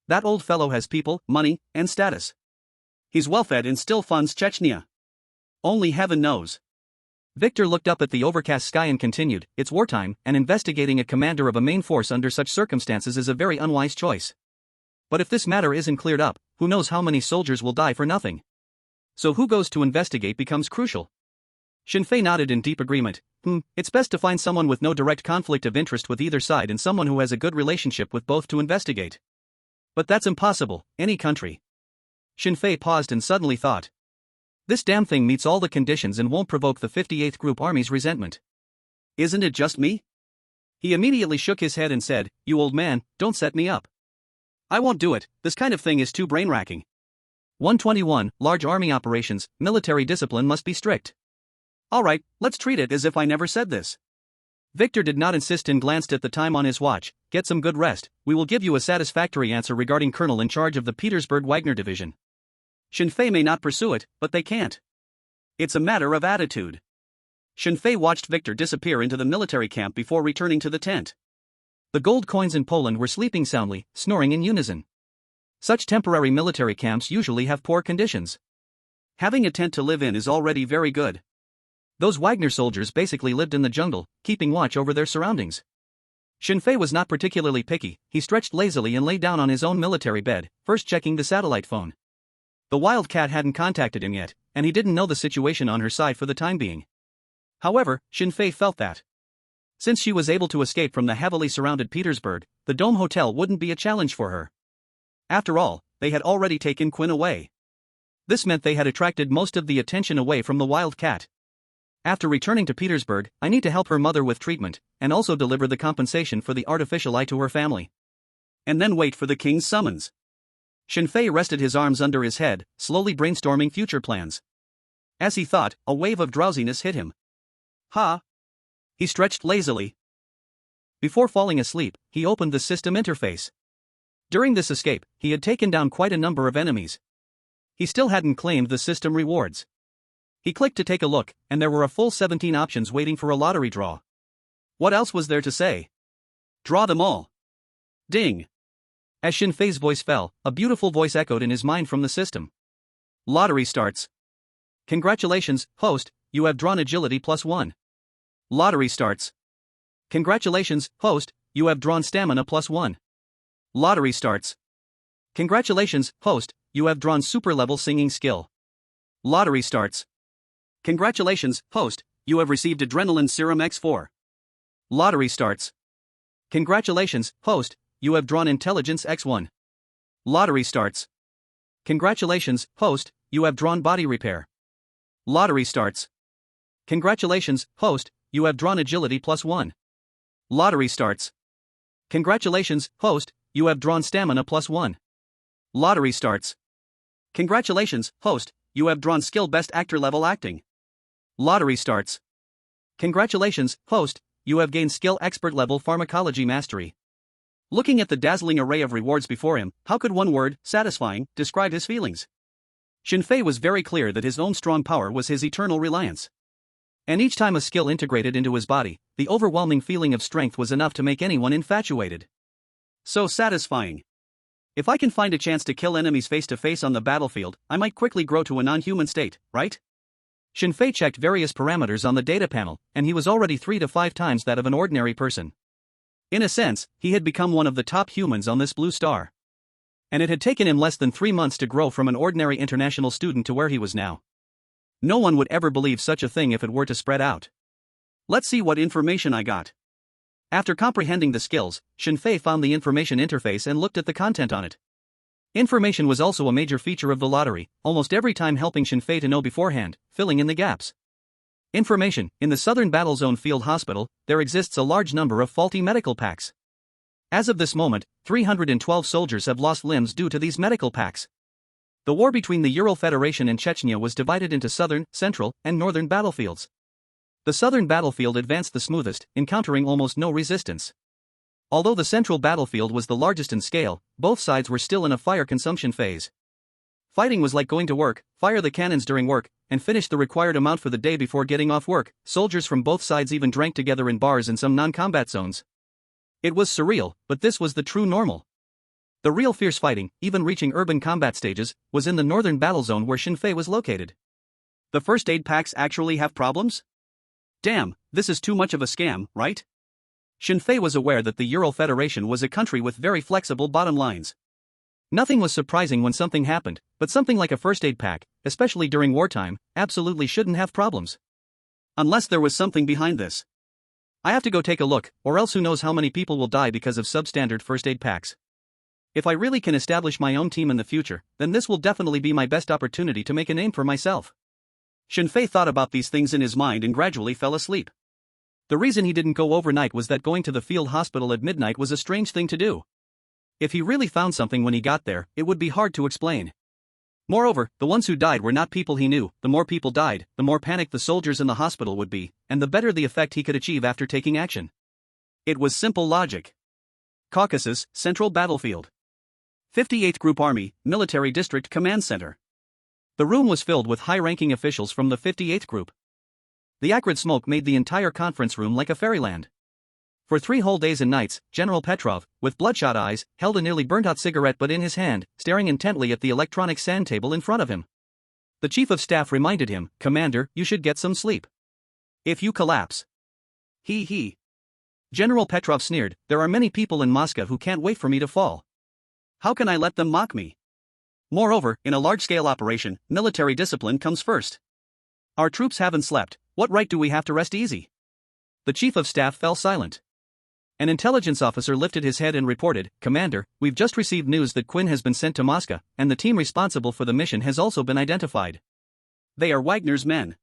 Speaker 1: That old fellow has people, money, and status. He's well-fed and still funds Chechnya. Only heaven knows." Victor looked up at the overcast sky and continued, "It's wartime, and investigating a commander of a main force under such circumstances is a very unwise choice. But if this matter isn't cleared up, who knows how many soldiers will die for nothing? So who goes to investigate becomes crucial." Shinfei nodded in deep agreement. It's best to find someone with no direct conflict of interest with either side and someone who has a good relationship with both to investigate. But that's impossible, any country." Shinfei paused and suddenly thought. This damn thing meets all the conditions and won't provoke the 58th Group Army's resentment. Isn't it just me? He immediately shook his head and said, "You old man, don't set me up. I won't do it, this kind of thing is too brain-racking." 121, Large army operations, military discipline must be strict. Alright, let's treat it as if I never said this. Victor did not insist and glanced at the time on his watch. "Get some good rest, we will give you a satisfactory answer regarding Colonel in charge of the Petersburg Wagner Division. Shinfei may not pursue it, but they can't. It's a matter of attitude." Shinfei watched Victor disappear into the military camp before returning to the tent. The gold coins in Poland were sleeping soundly, snoring in unison. Such temporary military camps usually have poor conditions. Having a tent to live in is already very good. Those Wagner soldiers basically lived in the jungle, keeping watch over their surroundings. Shinfei was not particularly picky. He stretched lazily and lay down on his own military bed, first checking the satellite phone. The Wildcat hadn't contacted him yet, and he didn't know the situation on her side for the time being. However, Shinfei felt that since she was able to escape from the heavily surrounded Petersburg, the Dome Hotel wouldn't be a challenge for her. After all, they had already taken Quinn away. This meant they had attracted most of the attention away from the Wildcat. After returning to Petersburg, I need to help her mother with treatment, and also deliver the compensation for the artificial eye to her family. And then wait for the king's summons. Shinfei rested his arms under his head, slowly brainstorming future plans. As he thought, a wave of drowsiness hit him. He stretched lazily. Before falling asleep, he opened the system interface. During this escape, he had taken down quite a number of enemies. He still hadn't claimed the system rewards. He clicked to take a look, and there were a full 17 options waiting for a lottery draw. What else was there to say? Draw them all. Ding. As Shinfei's voice fell, a beautiful voice echoed in his mind from the system. Lottery starts. Congratulations, host, you have drawn agility +1. Lottery starts. Congratulations, host, you have drawn stamina +1. Lottery starts. Congratulations, host, you have drawn super level singing skill. Lottery starts. Congratulations, host, you have received adrenaline serum X4. Lottery starts. Congratulations, host, you have drawn intelligence X1. Lottery starts. Congratulations, host, you have drawn body repair. Lottery starts. Congratulations, host, you have drawn agility +1. Lottery starts. Congratulations, host, you have drawn stamina +1. Lottery starts. Congratulations, host, you have drawn skill best actor level acting. Lottery starts. Congratulations, host, you have gained skill expert level pharmacology mastery. Looking at the dazzling array of rewards before him, how could one word, satisfying, describe his feelings? Shinfei was very clear that his own strong power was his eternal reliance. And each time a skill integrated into his body, the overwhelming feeling of strength was enough to make anyone infatuated. So satisfying. If I can find a chance to kill enemies face to face on the battlefield, I might quickly grow to a non-human state, right? Shinfei checked various parameters on the data panel, and he was already 3 to 5 times that of an ordinary person. In a sense, he had become one of the top humans on this blue star. And it had taken him less than 3 months to grow from an ordinary international student to where he was now. No one would ever believe such a thing if it were to spread out. Let's see what information I got. After comprehending the skills, Shinfei found the information interface and looked at the content on it. Information was also a major feature of the lottery, almost every time helping Shinfei to know beforehand, filling in the gaps. Information: in the Southern Battle Zone Field Hospital, there exists a large number of faulty medical packs. As of this moment, 312 soldiers have lost limbs due to these medical packs. The war between the Ural Federation and Chechnya was divided into southern, central, and northern battlefields. The southern battlefield advanced the smoothest, encountering almost no resistance. Although the central battlefield was the largest in scale, both sides were still in a fire consumption phase. Fighting was like going to work, fire the cannons during work, and finish the required amount for the day before getting off work. Soldiers from both sides even drank together in bars in some non-combat zones. It was surreal, but this was the true normal. The real fierce fighting, even reaching urban combat stages, was in the northern battle zone where Shinfei was located. The first aid packs actually have problems? Damn, this is too much of a scam, right? Shinfei was aware that the Ural Federation was a country with very flexible bottom lines. Nothing was surprising when something happened, but something like a first aid pack, especially during wartime, absolutely shouldn't have problems. Unless there was something behind this. I have to go take a look, or else who knows how many people will die because of substandard first aid packs. If I really can establish my own team in the future, then this will definitely be my best opportunity to make a name for myself. Shinfei thought about these things in his mind and gradually fell asleep. The reason he didn't go overnight was that going to the field hospital at midnight was a strange thing to do. If he really found something when he got there, it would be hard to explain. Moreover, the ones who died were not people he knew. The more people died, the more panicked the soldiers in the hospital would be, and the better the effect he could achieve after taking action. It was simple logic. Caucasus, Central Battlefield. 58th Group Army, Military District Command Center. The room was filled with high-ranking officials from the 58th Group. The acrid smoke made the entire conference room like a fairyland. For 3 whole days and nights, General Petrov, with bloodshot eyes, held a nearly burnt-out cigarette butt in his hand, staring intently at the electronic sand table in front of him. The Chief of Staff reminded him, "Commander, you should get some sleep. If you collapse." He. General Petrov sneered, "There are many people in Moscow who can't wait for me to fall. How can I let them mock me? Moreover, in a large-scale operation, military discipline comes first. Our troops haven't slept, what right do we have to rest easy?" The Chief of Staff fell silent. An intelligence officer lifted his head and reported, "Commander, we've just received news that Quinn has been sent to Moscow, and the team responsible for the mission has also been identified. They are Wagner's men.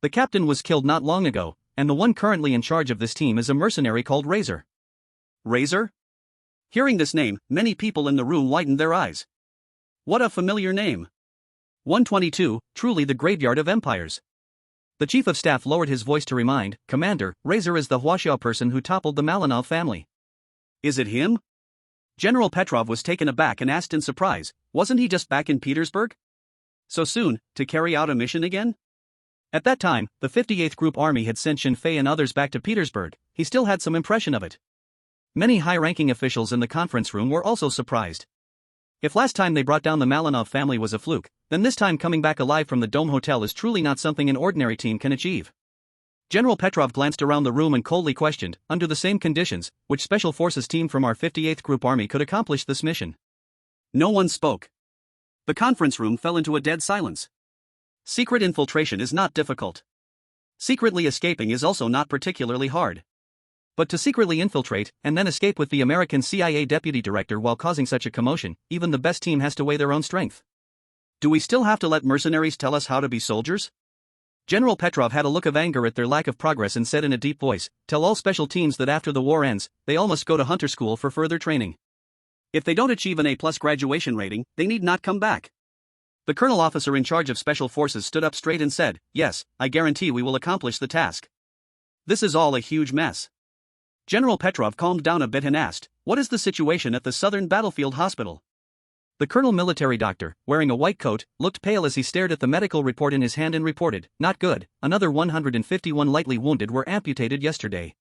Speaker 1: The captain was killed not long ago, and the one currently in charge of this team is a mercenary called Razor." Razor? Hearing this name, many people in the room widened their eyes. What a familiar name. 122, truly the graveyard of empires. The Chief of Staff lowered his voice to remind, "Commander, Razor is the Huaxiao person who toppled the Malinov family." Is it him? General Petrov was taken aback and asked in surprise, wasn't he just back in Petersburg? So soon, to carry out a mission again? At that time, the 58th Group Army had sent Shinfei and others back to Petersburg. He still had some impression of it. Many high-ranking officials in the conference room were also surprised. If last time they brought down the Malinov family was a fluke, then this time coming back alive from the Dome Hotel is truly not something an ordinary team can achieve. General Petrov glanced around the room and coldly questioned, under the same conditions, which Special Forces team from our 58th Group Army could accomplish this mission? No one spoke. The conference room fell into a dead silence. Secret infiltration is not difficult. Secretly escaping is also not particularly hard. But to secretly infiltrate, and then escape with the American CIA deputy director while causing such a commotion, even the best team has to weigh their own strength. Do we still have to let mercenaries tell us how to be soldiers? General Petrov had a look of anger at their lack of progress and said in a deep voice, "Tell all special teams that after the war ends, they all must go to hunter school for further training. If they don't achieve an A+ graduation rating, they need not come back." The colonel officer in charge of special forces stood up straight and said, "Yes, I guarantee we will accomplish the task. This is all a huge mess." General Petrov calmed down a bit and asked, "What is the situation at the Southern Battlefield Hospital?" The colonel, military doctor, wearing a white coat, looked pale as he stared at the medical report in his hand and reported, "Not good, another 151 lightly wounded were amputated yesterday."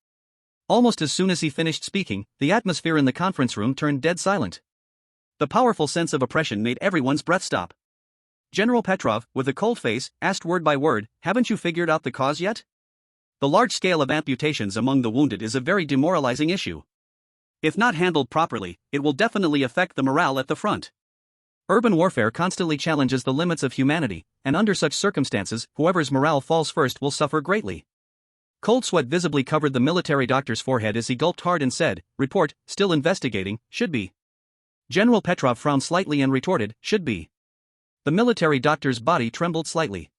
Speaker 1: Almost as soon as he finished speaking, the atmosphere in the conference room turned dead silent. The powerful sense of oppression made everyone's breath stop. General Petrov, with a cold face, asked word by word, "Haven't you figured out the cause yet? The large scale of amputations among the wounded is a very demoralizing issue. If not handled properly, it will definitely affect the morale at the front. Urban warfare constantly challenges the limits of humanity, and under such circumstances, whoever's morale falls first will suffer greatly." Cold sweat visibly covered the military doctor's forehead as he gulped hard and said, "Report, still investigating, should be." General Petrov frowned slightly and retorted, "Should be." The military doctor's body trembled slightly.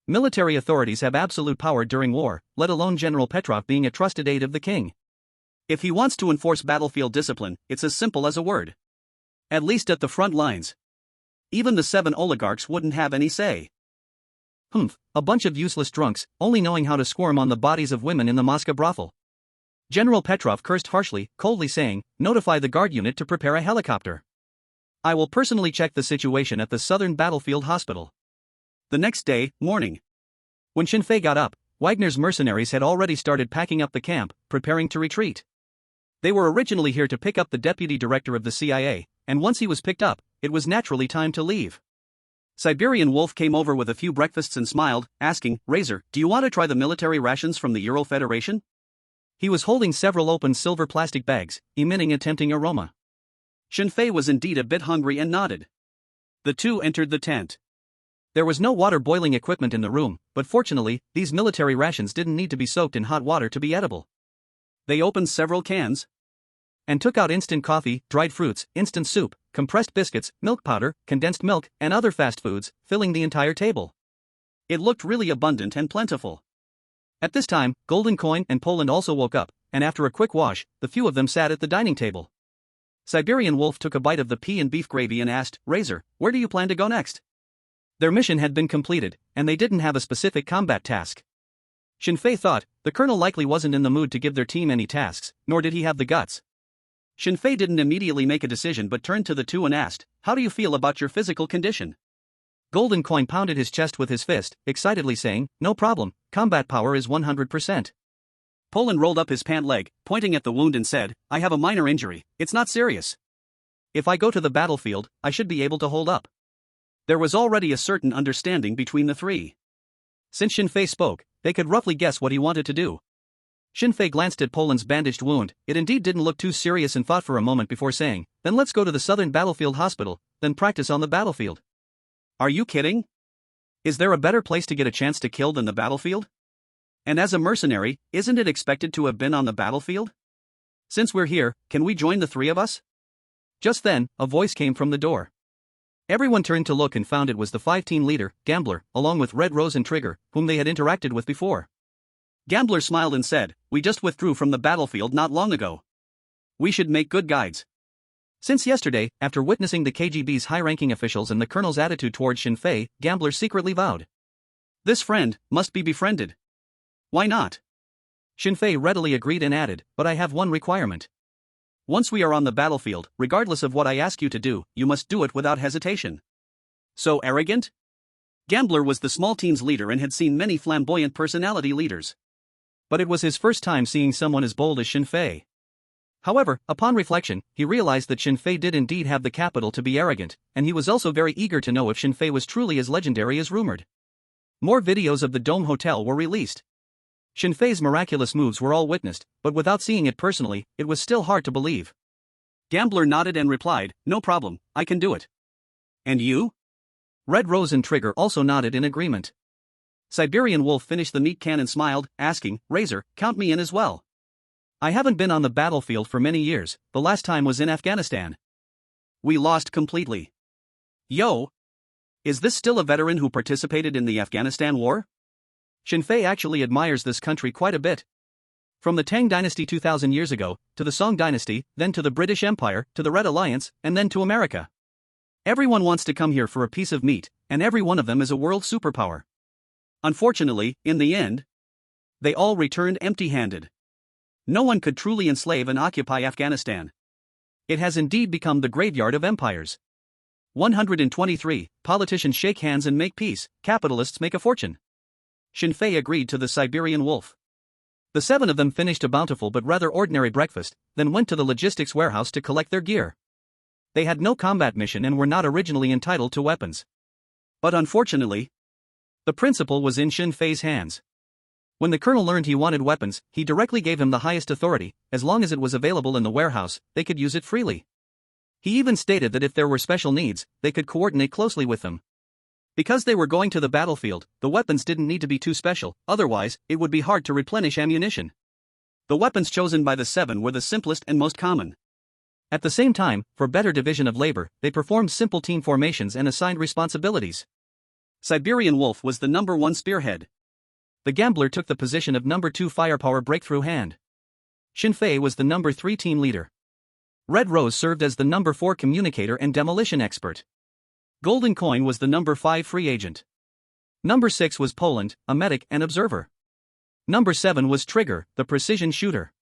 Speaker 1: Military authorities have absolute power during war, let alone General Petrov being a trusted aide of the king. If he wants to enforce battlefield discipline, it's as simple as a word. At least at the front lines. Even the 7 oligarchs wouldn't have any say. A bunch of useless drunks, only knowing how to squirm on the bodies of women in the Moscow brothel. General Petrov cursed harshly, coldly saying, "Notify the guard unit to prepare a helicopter." I will personally check the situation at the Southern Battlefield Hospital. The next day, morning. When Shinfei got up, Wagner's mercenaries had already started packing up the camp, preparing to retreat. They were originally here to pick up the deputy director of the CIA, and once he was picked up, it was naturally time to leave. Siberian Wolf came over with a few breakfasts and smiled, asking, "Razor, do you want to try the military rations from the Ural Federation?" He was holding several open silver plastic bags, emitting a tempting aroma. Shinfei was indeed a bit hungry and nodded. The two entered the tent. There was no water boiling equipment in the room, but fortunately, these military rations didn't need to be soaked in hot water to be edible. They opened several cans and took out instant coffee, dried fruits, instant soup, compressed biscuits, milk powder, condensed milk, and other fast foods, filling the entire table. It looked really abundant and plentiful. At this time, Golden Coin and Poland also woke up, and after a quick wash, the few of them sat at the dining table. Siberian Wolf took a bite of the pea and beef gravy and asked, "Razor, where do you plan to go next?" Their mission had been completed, and they didn't have a specific combat task. Shinfei thought, the colonel likely wasn't in the mood to give their team any tasks, nor did he have the guts. Shinfei didn't immediately make a decision but turned to the two and asked, "How do you feel about your physical condition?" Golden Coin pounded his chest with his fist, excitedly saying, "No problem, combat power is 100%. Poland rolled up his pant leg, pointing at the wound and said, "I have a minor injury, it's not serious. If I go to the battlefield, I should be able to hold up." There was already a certain understanding between the three. Since Shinfei spoke, they could roughly guess what he wanted to do. Shinfei glanced at Poland's bandaged wound. It indeed didn't look too serious and thought for a moment before saying, "Then let's go to the Southern Battlefield Hospital, then practice on the battlefield." "Are you kidding? Is there a better place to get a chance to kill than the battlefield? And as a mercenary, isn't it expected to have been on the battlefield? Since we're here, can we join the three of us?" Just then, a voice came from the door. Everyone turned to look and found it was the 5-team leader, Gambler, along with Red Rose and Trigger, whom they had interacted with before. Gambler smiled and said, "We just withdrew from the battlefield not long ago. We should make good guides." Since yesterday, after witnessing the KGB's high-ranking officials and the colonel's attitude towards Shinfei, Gambler secretly vowed, "This friend must be befriended." "Why not?" Shinfei readily agreed and added, "But I have one requirement. Once we are on the battlefield, regardless of what I ask you to do, you must do it without hesitation." So arrogant? Gambler was the small team's leader and had seen many flamboyant personality leaders. But it was his first time seeing someone as bold as Shinfei. However, upon reflection, he realized that Shinfei did indeed have the capital to be arrogant, and he was also very eager to know if Shinfei was truly as legendary as rumored. More videos of the Dome Hotel were released. Shinfei's miraculous moves were all witnessed, but without seeing it personally, it was still hard to believe. Gambler nodded and replied, "No problem, I can do it." "And you?" Red Rose and Trigger also nodded in agreement. Siberian Wolf finished the meat can and smiled, asking, "Razor, count me in as well. I haven't been on the battlefield for many years, the last time was in Afghanistan. We lost completely." "Yo! Is this still a veteran who participated in the Afghanistan war?" Shinfei actually admires this country quite a bit. From the Tang dynasty 2,000 years ago, to the Song dynasty, then to the British Empire, to the Red Alliance, and then to America. Everyone wants to come here for a piece of meat, and every one of them is a world superpower. Unfortunately, in the end, they all returned empty-handed. No one could truly enslave and occupy Afghanistan. It has indeed become the graveyard of empires. 123, politicians shake hands and make peace, capitalists make a fortune. Shinfei agreed to the Siberian Wolf. The 7 of them finished a bountiful but rather ordinary breakfast, then went to the logistics warehouse to collect their gear. They had no combat mission and were not originally entitled to weapons. But unfortunately, the principal was in Shinfei's hands. When the colonel learned he wanted weapons, he directly gave him the highest authority. As long as it was available in the warehouse, they could use it freely. He even stated that if there were special needs, they could coordinate closely with them. Because they were going to the battlefield, the weapons didn't need to be too special, otherwise, it would be hard to replenish ammunition. The weapons chosen by the 7 were the simplest and most common. At the same time, for better division of labor, they performed simple team formations and assigned responsibilities. Siberian Wolf was the number 1 spearhead. The Gambler took the position of number 2 firepower breakthrough hand. Shinfei was the number 3 team leader. Red Rose served as the number 4 communicator and demolition expert. Golden Coin was the number 5 free agent. Number 6 was Poland, a medic and observer. Number 7 was Trigger, the precision shooter.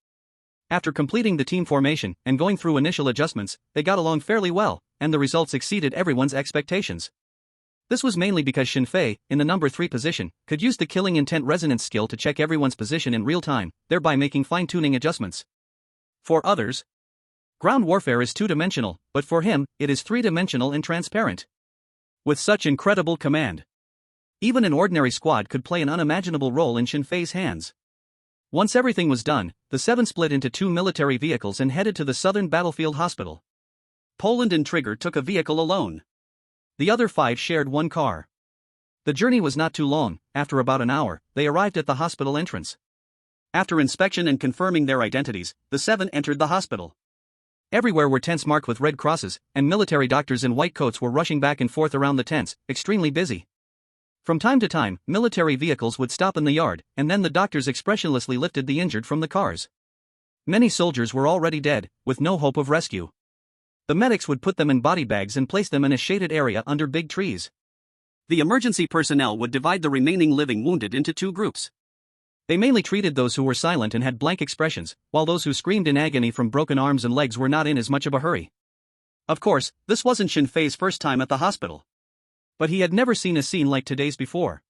Speaker 1: After completing the team formation and going through initial adjustments, they got along fairly well, and the results exceeded everyone's expectations. This was mainly because Shinfei, in the number 3 position, could use the killing intent resonance skill to check everyone's position in real time, thereby making fine-tuning adjustments. For others, ground warfare is 2-dimensional, but for him, it is 3-dimensional and transparent. With such incredible command, even an ordinary squad could play an unimaginable role in Shinfei's hands. Once everything was done, the 7 split into 2 military vehicles and headed to the Southern Battlefield Hospital. Poland and Trigger took a vehicle alone. The other 5 shared one car. The journey was not too long. After about an hour, they arrived at the hospital entrance. After inspection and confirming their identities, the 7 entered the hospital. Everywhere were tents marked with red crosses, and military doctors in white coats were rushing back and forth around the tents, extremely busy. From time to time, military vehicles would stop in the yard, and then the doctors expressionlessly lifted the injured from the cars. Many soldiers were already dead, with no hope of rescue. The medics would put them in body bags and place them in a shaded area under big trees. The emergency personnel would divide the remaining living wounded into 2 groups. They mainly treated those who were silent and had blank expressions, while those who screamed in agony from broken arms and legs were not in as much of a hurry. Of course, this wasn't Shinfei's first time at the hospital. But he had never seen a scene like today's before.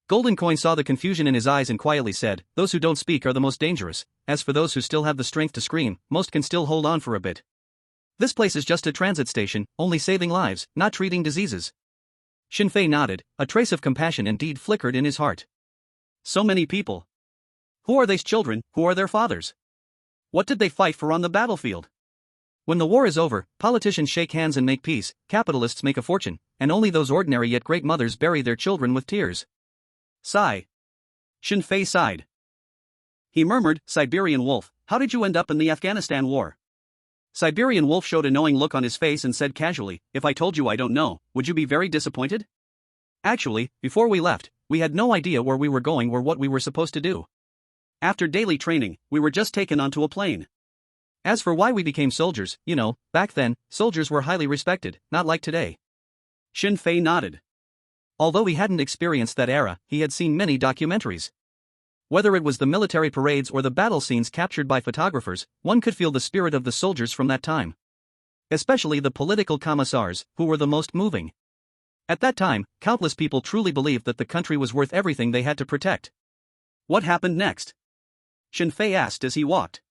Speaker 1: Golden Coin saw the confusion in his eyes and quietly said, "Those who don't speak are the most dangerous. As for those who still have the strength to scream, most can still hold on for a bit. This place is just a transit station, only saving lives, not treating diseases." Shinfei nodded, a trace of compassion indeed flickered in his heart. So many people. Who are these children? Who are their fathers? What did they fight for on the battlefield? When the war is over, politicians shake hands and make peace, capitalists make a fortune, and only those ordinary yet great mothers bury their children with tears. Sigh. Shinfei sighed. He murmured, "Siberian Wolf, how did you end up in the Afghanistan war?" Siberian Wolf showed a knowing look on his face and said casually, "If I told you I don't know, would you be very disappointed? Actually, before we left, we had no idea where we were going or what we were supposed to do. After daily training, we were just taken onto a plane. As for why we became soldiers, back then, soldiers were highly respected, not like today." Shinfei nodded. Although he hadn't experienced that era, he had seen many documentaries. Whether it was the military parades or the battle scenes captured by photographers, one could feel the spirit of the soldiers from that time. Especially the political commissars, who were the most moving. At that time, countless people truly believed that the country was worth everything they had to protect. What happened next? Shinfei asked as he walked.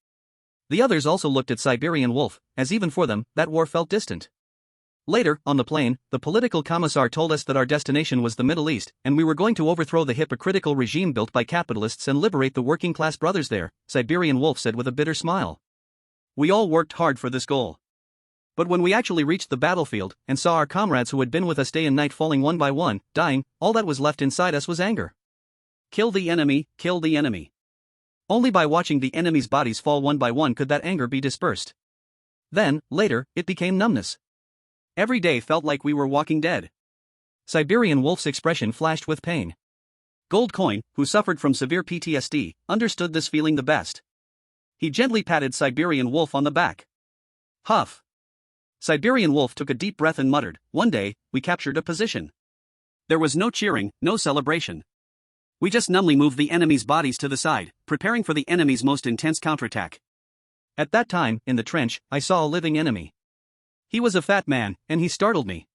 Speaker 1: The others also looked at Siberian Wolf, as even for them, that war felt distant. Later, on the plane, the political commissar told us that our destination was the Middle East, and we were going to overthrow the hypocritical regime built by capitalists and liberate the working-class brothers there, Siberian Wolf said with a bitter smile. We all worked hard for this goal. But when we actually reached the battlefield, and saw our comrades who had been with us day and night falling one by one, dying, all that was left inside us was anger. Kill the enemy, kill the enemy. Only by watching the enemy's bodies fall one by one could that anger be dispersed. Then, later, it became numbness. Every day felt like we were walking dead. Siberian Wolf's expression flashed with pain. Gold Coin, who suffered from severe PTSD, understood this feeling the best. He gently patted Siberian Wolf on the back. Huff. Siberian Wolf took a deep breath and muttered, "One day, we captured a position. There was no cheering, no celebration. We just numbly moved the enemy's bodies to the side, preparing for the enemy's most intense counterattack. At that time, in the trench, I saw a living enemy. He was a fat man, and he startled me.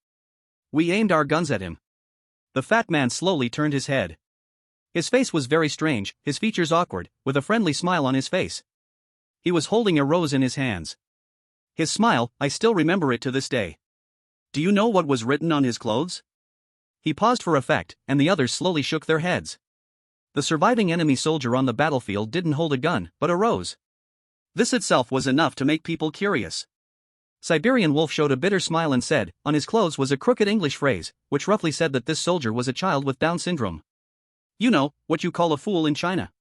Speaker 1: We aimed our guns at him. The fat man slowly turned his head. His face was very strange, his features awkward, with a friendly smile on his face. He was holding a rose in his hands. His smile, I still remember it to this day. Do you know what was written on his clothes?" He paused for effect, and the others slowly shook their heads. The surviving enemy soldier on the battlefield didn't hold a gun, but a rose. This itself was enough to make people curious. Siberian Wolf showed a bitter smile and said, on his clothes was a crooked English phrase, which roughly said that this soldier was a child with Down syndrome. You know, what you call a fool in China.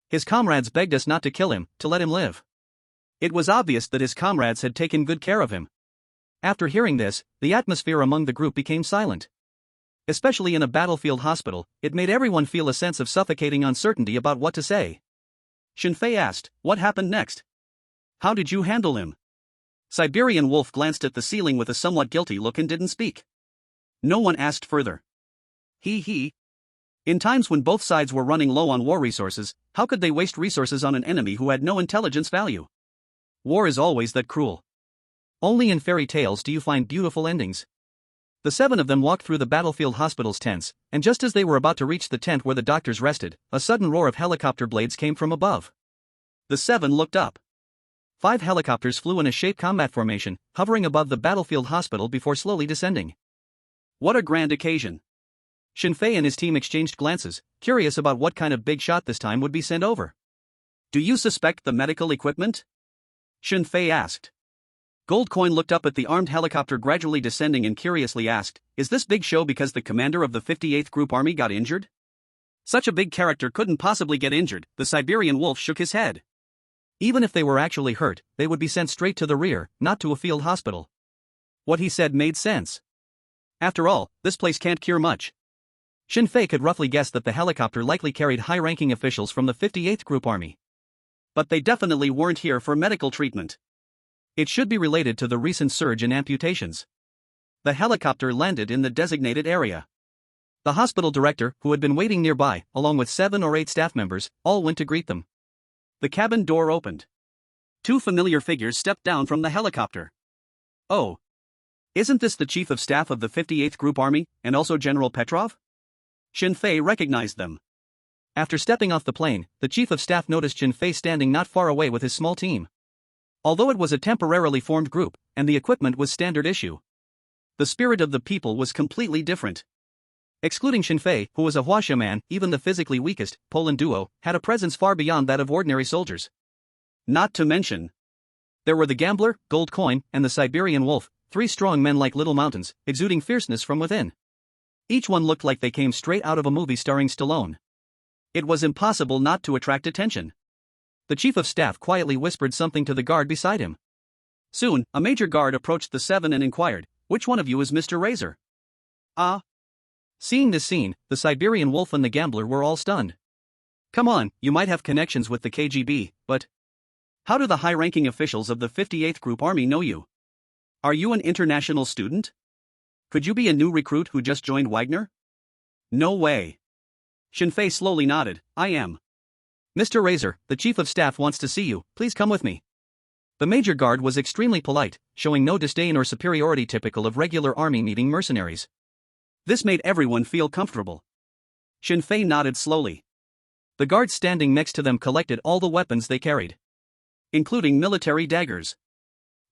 Speaker 1: His comrades begged us not to kill him, to let him live. It was obvious that his comrades had taken good care of him. After hearing this, the atmosphere among the group became silent. Especially in a battlefield hospital, it made everyone feel a sense of suffocating uncertainty about what to say. Shinfei asked, "What happened next? How did you handle him?" Siberian Wolf glanced at the ceiling with a somewhat guilty look and didn't speak. No one asked further. He. In times when both sides were running low on war resources, how could they waste resources on an enemy who had no intelligence value? War is always that cruel. Only in fairy tales do you find beautiful endings. The 7 of them walked through the battlefield hospital's tents, and just as they were about to reach the tent where the doctors rested, a sudden roar of helicopter blades came from above. The 7 looked up. 5 helicopters flew in a shape combat formation, hovering above the battlefield hospital before slowly descending. What a grand occasion! Shinfei and his team exchanged glances, curious about what kind of big shot this time would be sent over. Do you suspect the medical equipment? Shinfei asked. Gold Coin looked up at the armed helicopter gradually descending and curiously asked, is this big show because the commander of the 58th Group Army got injured? Such a big character couldn't possibly get injured, the Siberian wolf shook his head. Even if they were actually hurt, they would be sent straight to the rear, not to a field hospital. What he said made sense. After all, this place can't cure much. Shinfei could roughly guess that the helicopter likely carried high-ranking officials from the 58th Group Army. But they definitely weren't here for medical treatment. It should be related to the recent surge in amputations. The helicopter landed in the designated area. The hospital director, who had been waiting nearby, along with 7 or 8 staff members, all went to greet them. The cabin door opened. 2 familiar figures stepped down from the helicopter. Oh. Isn't this the chief of staff of the 58th Group Army, and also General Petrov? Shinfei recognized them. After stepping off the plane, the chief of staff noticed Shinfei standing not far away with his small team. Although it was a temporarily formed group, and the equipment was standard issue, the spirit of the people was completely different. Excluding Shinfei, who was a Huaxia man, even the physically weakest, Poland duo, had a presence far beyond that of ordinary soldiers. Not to mention, there were the gambler, Gold Coin, and the Siberian wolf, 3 strong men like little mountains, exuding fierceness from within. Each one looked like they came straight out of a movie starring Stallone. It was impossible not to attract attention. The chief of staff quietly whispered something to the guard beside him. Soon, a major guard approached the 7 and inquired, which one of you is Mr. Razor? Ah. Seeing this scene, the Siberian wolf and the gambler were all stunned. Come on, you might have connections with the KGB, but how do the high-ranking officials of the 58th Group Army know you? Are you an international student? Could you be a new recruit who just joined Wagner? No way. Shinfei slowly nodded, I am. Mr. Razor, the chief of staff wants to see you, please come with me. The major guard was extremely polite, showing no disdain or superiority typical of regular army meeting mercenaries. This made everyone feel comfortable. Shinfei nodded slowly. The guards standing next to them collected all the weapons they carried, including military daggers.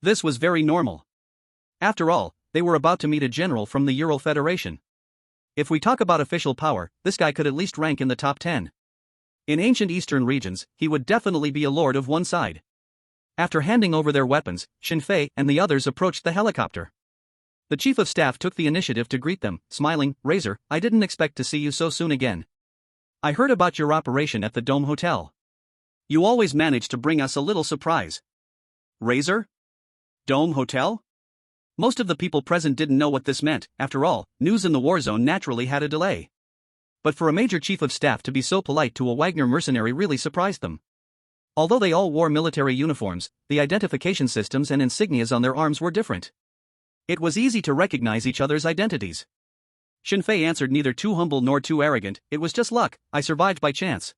Speaker 1: This was very normal. After all, they were about to meet a general from the Ural Federation. If we talk about official power, this guy could at least rank in the top 10. In ancient eastern regions, he would definitely be a lord of one side. After handing over their weapons, Shinfei and the others approached the helicopter. The chief of staff took the initiative to greet them, smiling, Razor, I didn't expect to see you so soon again. I heard about your operation at the Dome Hotel. You always manage to bring us a little surprise. Razor? Dome Hotel? Most of the people present didn't know what this meant. After all, news in the war zone naturally had a delay. But for a major chief of staff to be so polite to a Wagner mercenary really surprised them. Although they all wore military uniforms, the identification systems and insignias on their arms were different. It was easy to recognize each other's identities. Shinfei answered, neither too humble nor too arrogant, it was just luck, I survived by chance.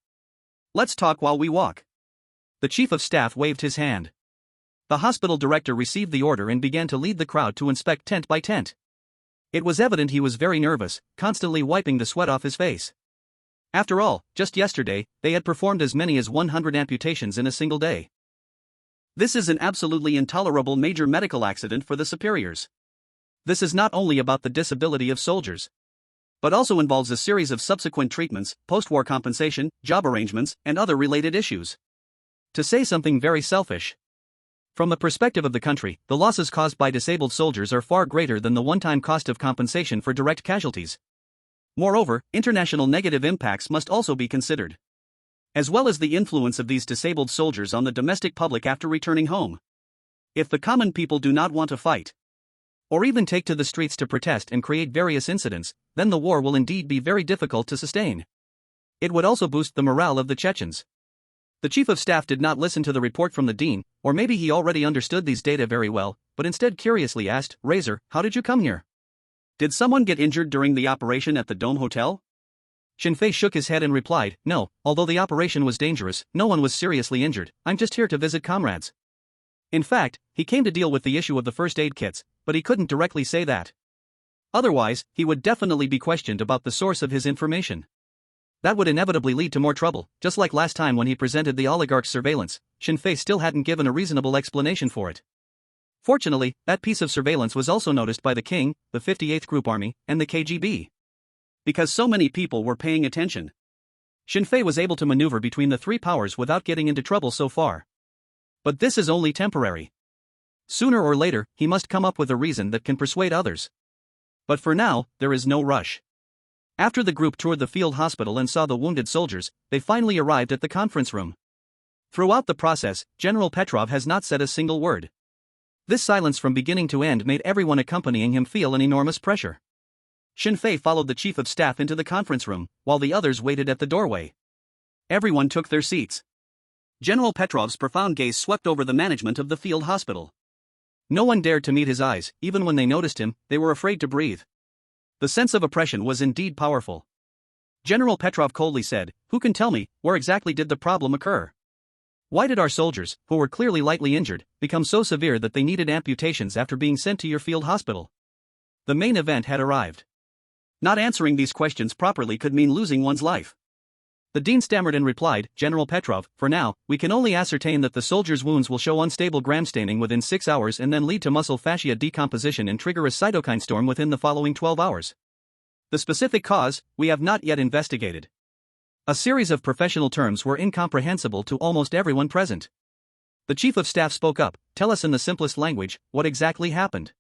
Speaker 1: Let's talk while we walk. The chief of staff waved his hand. The hospital director received the order and began to lead the crowd to inspect tent by tent. It was evident he was very nervous, constantly wiping the sweat off his face. After all, just yesterday, they had performed as many as 100 amputations in a single day. This is an absolutely intolerable major medical accident for the superiors. This is not only about the disability of soldiers, but also involves a series of subsequent treatments, post-war compensation, job arrangements, and other related issues. To say something very selfish, from the perspective of the country, the losses caused by disabled soldiers are far greater than the one-time cost of compensation for direct casualties. Moreover, international negative impacts must also be considered, as well as the influence of these disabled soldiers on the domestic public after returning home. If the common people do not want to fight, or even take to the streets to protest and create various incidents, then the war will indeed be very difficult to sustain. It would also boost the morale of the Chechens. The chief of staff did not listen to the report from the dean, or maybe he already understood these data very well, but instead curiously asked, Razor, how did you come here? Did someone get injured during the operation at the Dome Hotel? Shinfei shook his head and replied, no, although the operation was dangerous, no one was seriously injured, I'm just here to visit comrades. In fact, he came to deal with the issue of the first aid kits, but he couldn't directly say that. Otherwise, he would definitely be questioned about the source of his information. That would inevitably lead to more trouble, just like last time when he presented the oligarch's surveillance. Shinfei still hadn't given a reasonable explanation for it. Fortunately, that piece of surveillance was also noticed by the king, the 58th Group Army, and the KGB. Because so many people were paying attention, Shinfei was able to maneuver between the three powers without getting into trouble so far. But this is only temporary. Sooner or later, he must come up with a reason that can persuade others. But for now, there is no rush. After the group toured the field hospital and saw the wounded soldiers, they finally arrived at the conference room. Throughout the process, General Petrov has not said a single word. This silence from beginning to end made everyone accompanying him feel an enormous pressure. Shinfei followed the chief of staff into the conference room, while the others waited at the doorway. Everyone took their seats. General Petrov's profound gaze swept over the management of the field hospital. No one dared to meet his eyes, even when they noticed him, they were afraid to breathe. The sense of oppression was indeed powerful. General Petrov coldly said, "Who can tell me, where exactly did the problem occur? Why did our soldiers, who were clearly lightly injured, become so severe that they needed amputations after being sent to your field hospital?" The main event had arrived. Not answering these questions properly could mean losing one's life. The dean stammered and replied, "General Petrov, for now, we can only ascertain that the soldier's wounds will show unstable gram staining within 6 hours and then lead to muscle fascia decomposition and trigger a cytokine storm within the following 12 hours. The specific cause, we have not yet investigated." A series of professional terms were incomprehensible to almost everyone present. The chief of staff spoke up, "Tell us in the simplest language, what exactly happened?"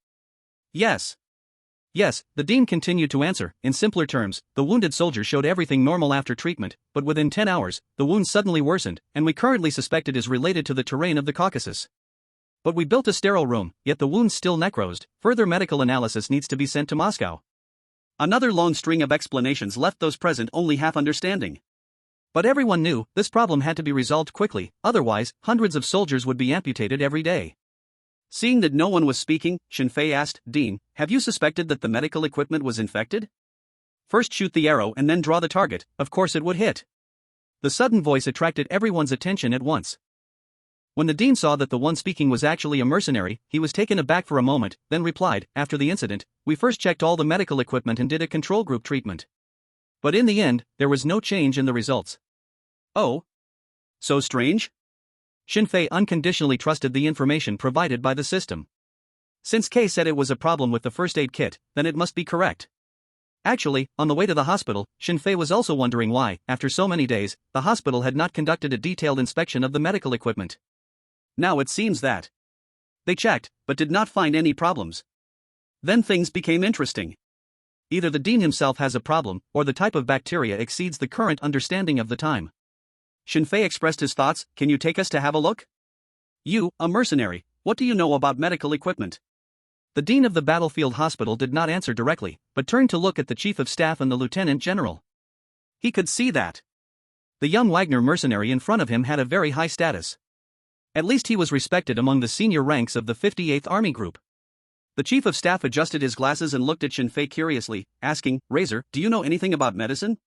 Speaker 1: Yes, the dean continued to answer, in simpler terms, the wounded soldier showed everything normal after treatment, but within 10 hours, the wound suddenly worsened, and we currently suspect it is related to the terrain of the Caucasus. But we built a sterile room, yet the wound still necrosed, further medical analysis needs to be sent to Moscow. Another long string of explanations left those present only half understanding. But everyone knew, this problem had to be resolved quickly, otherwise, hundreds of soldiers would be amputated every day. Seeing that no one was speaking, Shinfei asked, "Dean, have you suspected that the medical equipment was infected? First shoot the arrow and then draw the target, of course it would hit." The sudden voice attracted everyone's attention at once. When the dean saw that the one speaking was actually a mercenary, he was taken aback for a moment, then replied, "After the incident, we first checked all the medical equipment and did a control group treatment. But in the end, there was no change in the results." "Oh? So strange?" Shinfei unconditionally trusted the information provided by the system. Since Kei said it was a problem with the first aid kit, then it must be correct. Actually, on the way to the hospital, Shinfei was also wondering why, after so many days, the hospital had not conducted a detailed inspection of the medical equipment. Now it seems that they checked, but did not find any problems. Then things became interesting. Either the dean himself has a problem, or the type of bacteria exceeds the current understanding of the time. Shinfei expressed his thoughts, "Can you take us to have a look? You, a mercenary, what do you know about medical equipment?" The dean of the battlefield hospital did not answer directly, but turned to look at the chief of staff and the lieutenant general. He could see that the young Wagner mercenary in front of him had a very high status. At least he was respected among the senior ranks of the 58th Army Group. The chief of staff adjusted his glasses and looked at Shinfei curiously, asking, "Razor, do you know anything about medicine?"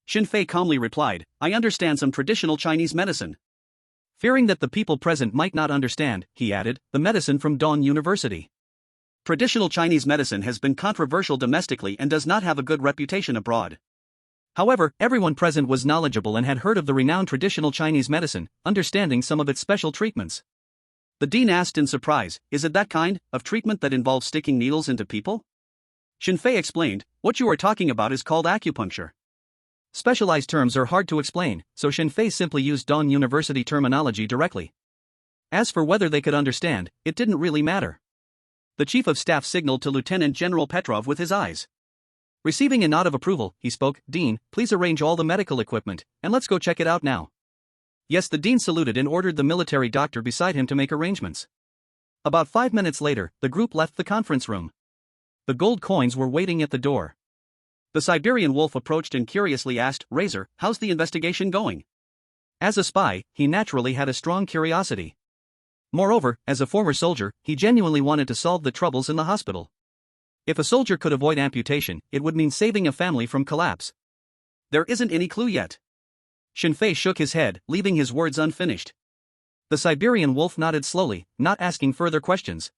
Speaker 1: Shinfei calmly replied, "I understand some traditional Chinese medicine." Fearing that the people present might not understand, he added, "The medicine from Dawn University." Traditional Chinese medicine has been controversial domestically and does not have a good reputation abroad. However, everyone present was knowledgeable and had heard of the renowned traditional Chinese medicine, understanding some of its special treatments. The dean asked in surprise, "Is it that kind of treatment that involves sticking needles into people?" Shinfei explained, "What you are talking about is called acupuncture." Specialized terms are hard to explain, so Shinfei simply used Dawn University terminology directly. As for whether they could understand, it didn't really matter. The chief of staff signaled to Lieutenant General Petrov with his eyes. Receiving a nod of approval, he spoke, "Dean, please arrange all the medical equipment, and let's go check it out now." Yes, the dean saluted and ordered the military doctor beside him to make arrangements. About 5 minutes later, the group left the conference room. The gold coins were waiting at the door. The Siberian wolf approached and curiously asked, "Razor, how's the investigation going?" As a spy, he naturally had a strong curiosity. Moreover, as a former soldier, he genuinely wanted to solve the troubles in the hospital. If a soldier could avoid amputation, it would mean saving a family from collapse. "There isn't any clue yet." Shinfei shook his head, leaving his words unfinished. The Siberian wolf nodded slowly, not asking further questions.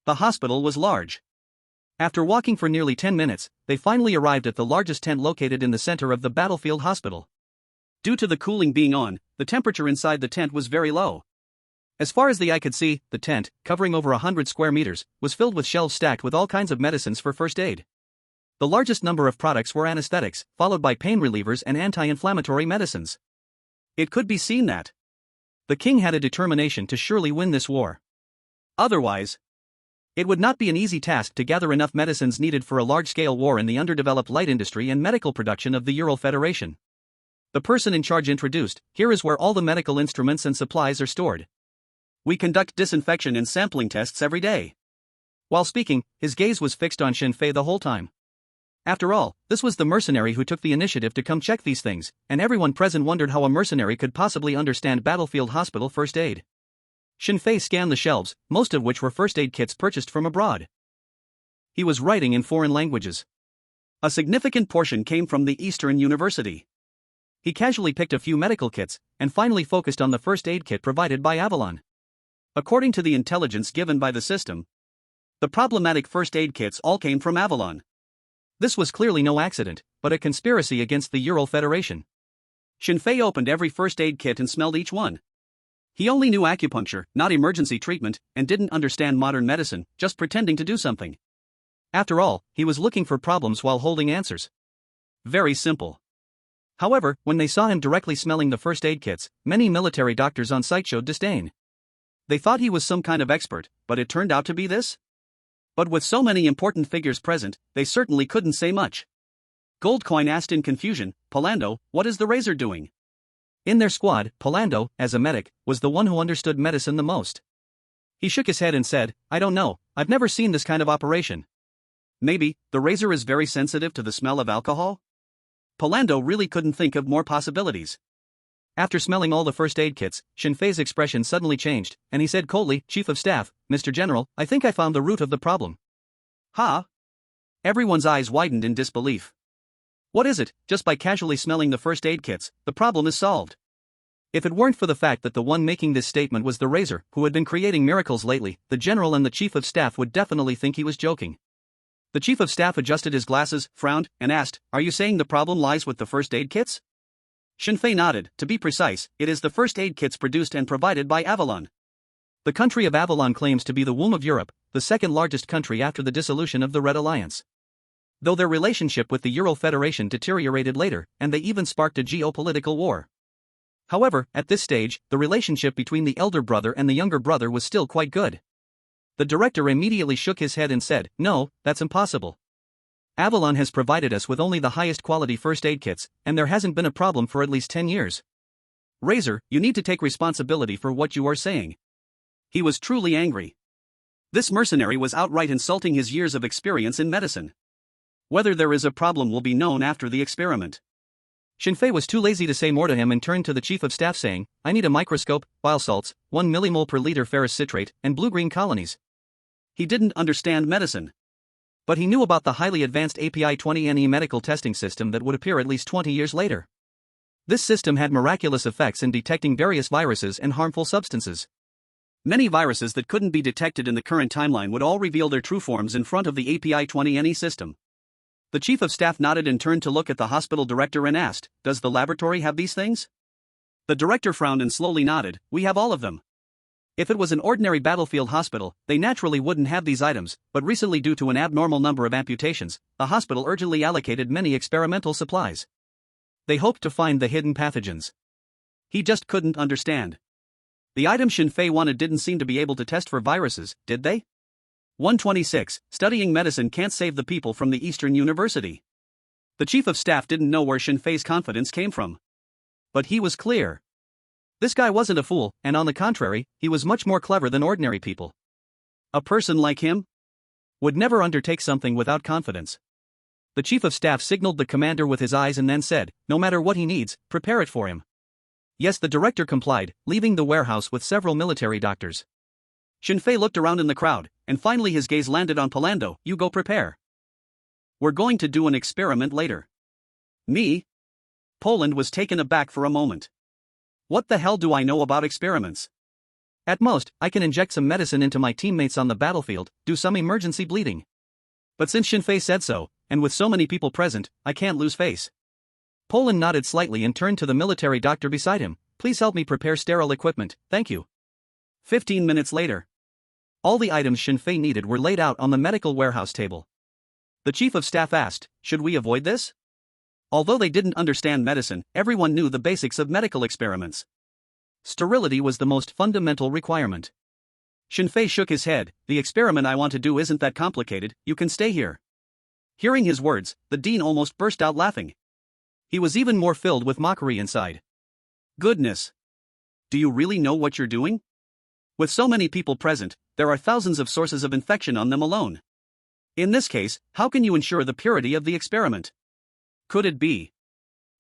Speaker 1: The hospital was large. After walking for nearly 10 minutes, they finally arrived at the largest tent located in the center of the battlefield hospital. Due to the cooling being on, the temperature inside the tent was very low. As far as the eye could see, the tent, covering over 100 square meters, was filled with shelves stacked with all kinds of medicines for first aid. The largest number of products were anesthetics, followed by pain relievers and anti-inflammatory medicines. It could be seen that the king had a determination to surely win this war. Otherwise, it would not be an easy task to gather enough medicines needed for a large-scale war in the underdeveloped light industry and medical production of the Ural Federation. The person in charge introduced, "Here is where all the medical instruments and supplies are stored. We conduct disinfection and sampling tests every day." While speaking, his gaze was fixed on Shinfei the whole time. After all, this was the mercenary who took the initiative to come check these things, and everyone present wondered how a mercenary could possibly understand battlefield hospital first aid. Shinfei scanned the shelves, most of which were first aid kits purchased from abroad. He was writing in foreign languages. A significant portion came from the Eastern University. He casually picked a few medical kits, and finally focused on the first aid kit provided by Avalon. According to the intelligence given by the system, the problematic first aid kits all came from Avalon. This was clearly no accident, but a conspiracy against the Ural Federation. Shinfei opened every first aid kit and smelled each one. He only knew acupuncture, not emergency treatment, and didn't understand modern medicine, just pretending to do something. After all, he was looking for problems while holding answers. Very simple. However, when they saw him directly smelling the first aid kits, many military doctors on site showed disdain. They thought he was some kind of expert, but it turned out to be this? But with so many important figures present, they certainly couldn't say much. Goldcoin asked in confusion, "Palando, what is the razor doing?" In their squad, Palando, as a medic, was the one who understood medicine the most. He shook his head and said, "I don't know, I've never seen this kind of operation." Maybe, the razor is very sensitive to the smell of alcohol? Palando really couldn't think of more possibilities. After smelling all the first aid kits, Shinfei's expression suddenly changed, and he said coldly, "Chief of Staff, Mr. General, I think I found the root of the problem." "Huh?" Everyone's eyes widened in disbelief. "What is it? Just by casually smelling the first aid kits, the problem is solved." If it weren't for the fact that the one making this statement was the razor, who had been creating miracles lately, the general and the chief of staff would definitely think he was joking. The chief of staff adjusted his glasses, frowned, and asked, "Are you saying the problem lies with the first aid kits?" Shinfei nodded. "To be precise, it is the first aid kits produced and provided by Avalon. The country of Avalon claims to be the womb of Europe, the second largest country after the dissolution of the Red Alliance. Though their relationship with the Ural Federation deteriorated later, and they even sparked a geopolitical war. However, at this stage, the relationship between the elder brother and the younger brother was still quite good. The director immediately shook his head and said, "No, that's impossible. Avalon has provided us with only the highest quality first aid kits, and there hasn't been a problem for at least 10 years. Razor, you need to take responsibility for what you are saying." He was truly angry. This mercenary was outright insulting his years of experience in medicine. Whether there is a problem will be known after the experiment. Shinfei was too lazy to say more to him and turned to the chief of staff saying, "I need a microscope, bile salts, 1 millimole per liter ferrous citrate, and blue-green colonies." He didn't understand medicine. But he knew about the highly advanced API-20NE medical testing system that would appear at least 20 years later. This system had miraculous effects in detecting various viruses and harmful substances. Many viruses that couldn't be detected in the current timeline would all reveal their true forms in front of the API-20NE system. The chief of staff nodded and turned to look at the hospital director and asked, "Does the laboratory have these things?" The director frowned and slowly nodded, "We have all of them." If it was an ordinary battlefield hospital, they naturally wouldn't have these items, but recently due to an abnormal number of amputations, the hospital urgently allocated many experimental supplies. They hoped to find the hidden pathogens. He just couldn't understand. The items Shinfei wanted didn't seem to be able to test for viruses, did they? 126. Studying medicine can't save the people from the Eastern University. The chief of staff didn't know where Shinfei's confidence came from. But he was clear. This guy wasn't a fool, and on the contrary, he was much more clever than ordinary people. A person like him would never undertake something without confidence. The chief of staff signaled the commander with his eyes and then said, "No matter what he needs, prepare it for him." Yes, the director complied, leaving the warehouse with several military doctors. Shinfei looked around in the crowd, and finally his gaze landed on Palando. "You go prepare. We're going to do an experiment later." "Me?" Poland was taken aback for a moment. "What the hell do I know about experiments?" At most, I can inject some medicine into my teammates on the battlefield, do some emergency bleeding. But since Shinfei said so, and with so many people present, I can't lose face. Poland nodded slightly and turned to the military doctor beside him. Please help me prepare sterile equipment, thank you. 15 minutes later. All the items Shinfei needed were laid out on the medical warehouse table. The chief of staff asked, should we avoid this? Although they didn't understand medicine, everyone knew the basics of medical experiments. Sterility was the most fundamental requirement. Shinfei shook his head. The experiment I want to do isn't that complicated, you can stay here. Hearing his words, the dean almost burst out laughing. He was even more filled with mockery inside. Goodness! Do you really know what you're doing? With so many people present, there are thousands of sources of infection on them alone. In this case, how can you ensure the purity of the experiment? Could it be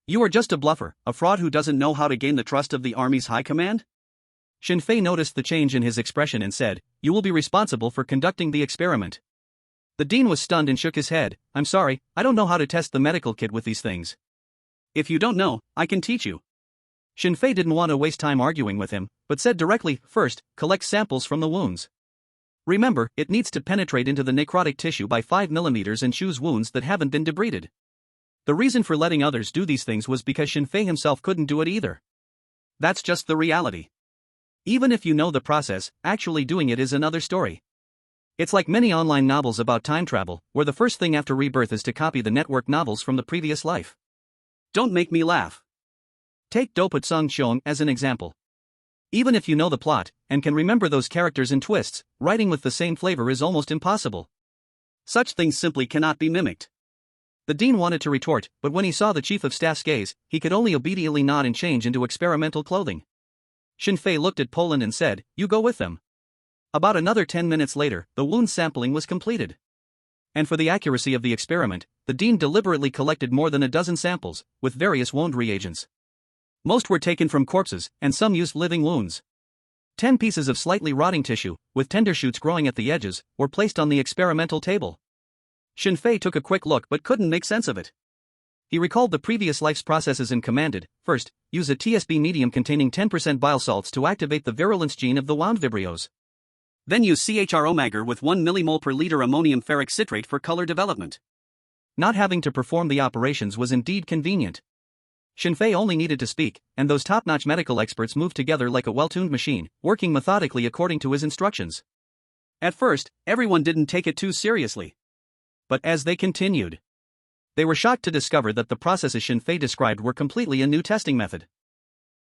Speaker 1: you are just a bluffer, a fraud who doesn't know how to gain the trust of the army's high command? Shinfei noticed the change in his expression and said, you will be responsible for conducting the experiment. The dean was stunned and shook his head. I'm sorry, I don't know how to test the medical kit with these things. If you don't know, I can teach you. Shinfei didn't want to waste time arguing with him, but said directly, first, collect samples from the wounds. Remember, it needs to penetrate into the necrotic tissue by 5 mm and choose wounds that haven't been debrided. The reason for letting others do these things was because Shinfei himself couldn't do it either. That's just the reality. Even if you know the process, actually doing it is another story. It's like many online novels about time travel, where the first thing after rebirth is to copy the network novels from the previous life. Don't make me laugh. Take Doput Sung Cheong as an example. Even if you know the plot, and can remember those characters and twists, writing with the same flavor is almost impossible. Such things simply cannot be mimicked. The dean wanted to retort, but when he saw the chief of staff's gaze, he could only obediently nod and change into experimental clothing. Shinfei looked at Poland and said, you go with them. About another 10 minutes later, the wound sampling was completed. And for the accuracy of the experiment, the dean deliberately collected more than a dozen samples, with various wound reagents. Most were taken from corpses, and some used living wounds. 10 pieces of slightly rotting tissue, with tender shoots growing at the edges, were placed on the experimental table. Shinfei took a quick look but couldn't make sense of it. He recalled the previous life's processes and commanded, first, use a TSB medium containing 10% bile salts to activate the virulence gene of the wound vibrios. Then use CHROMAGR with 1 millimole per liter ammonium ferric citrate for color development. Not having to perform the operations was indeed convenient. Shinfei only needed to speak, and those top-notch medical experts moved together like a well-tuned machine, working methodically according to his instructions. At first, everyone didn't take it too seriously. But as they continued, they were shocked to discover that the processes Shinfei described were completely a new testing method.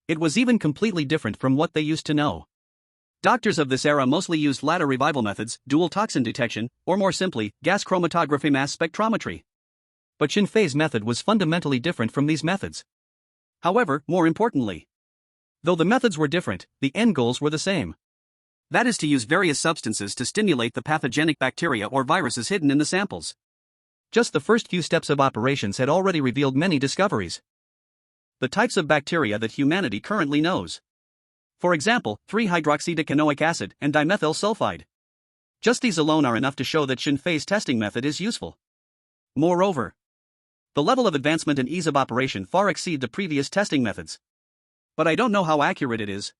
Speaker 1: It was even completely different from what they used to know. Doctors of this era mostly used ladder revival methods, dual toxin detection, or more simply, gas chromatography mass spectrometry. But Shinfei's method was fundamentally different from these methods. However, more importantly, though the methods were different, the end goals were the same. That is to use various substances to stimulate the pathogenic bacteria or viruses hidden in the samples. Just the first few steps of operations had already revealed many discoveries. The types of bacteria that humanity currently knows. For example, 3-hydroxydecanoic acid and dimethyl sulfide. Just these alone are enough to show that Shinfei's testing method is useful. Moreover, the level of advancement and ease of operation far exceed the previous testing methods. But I don't know how accurate it is.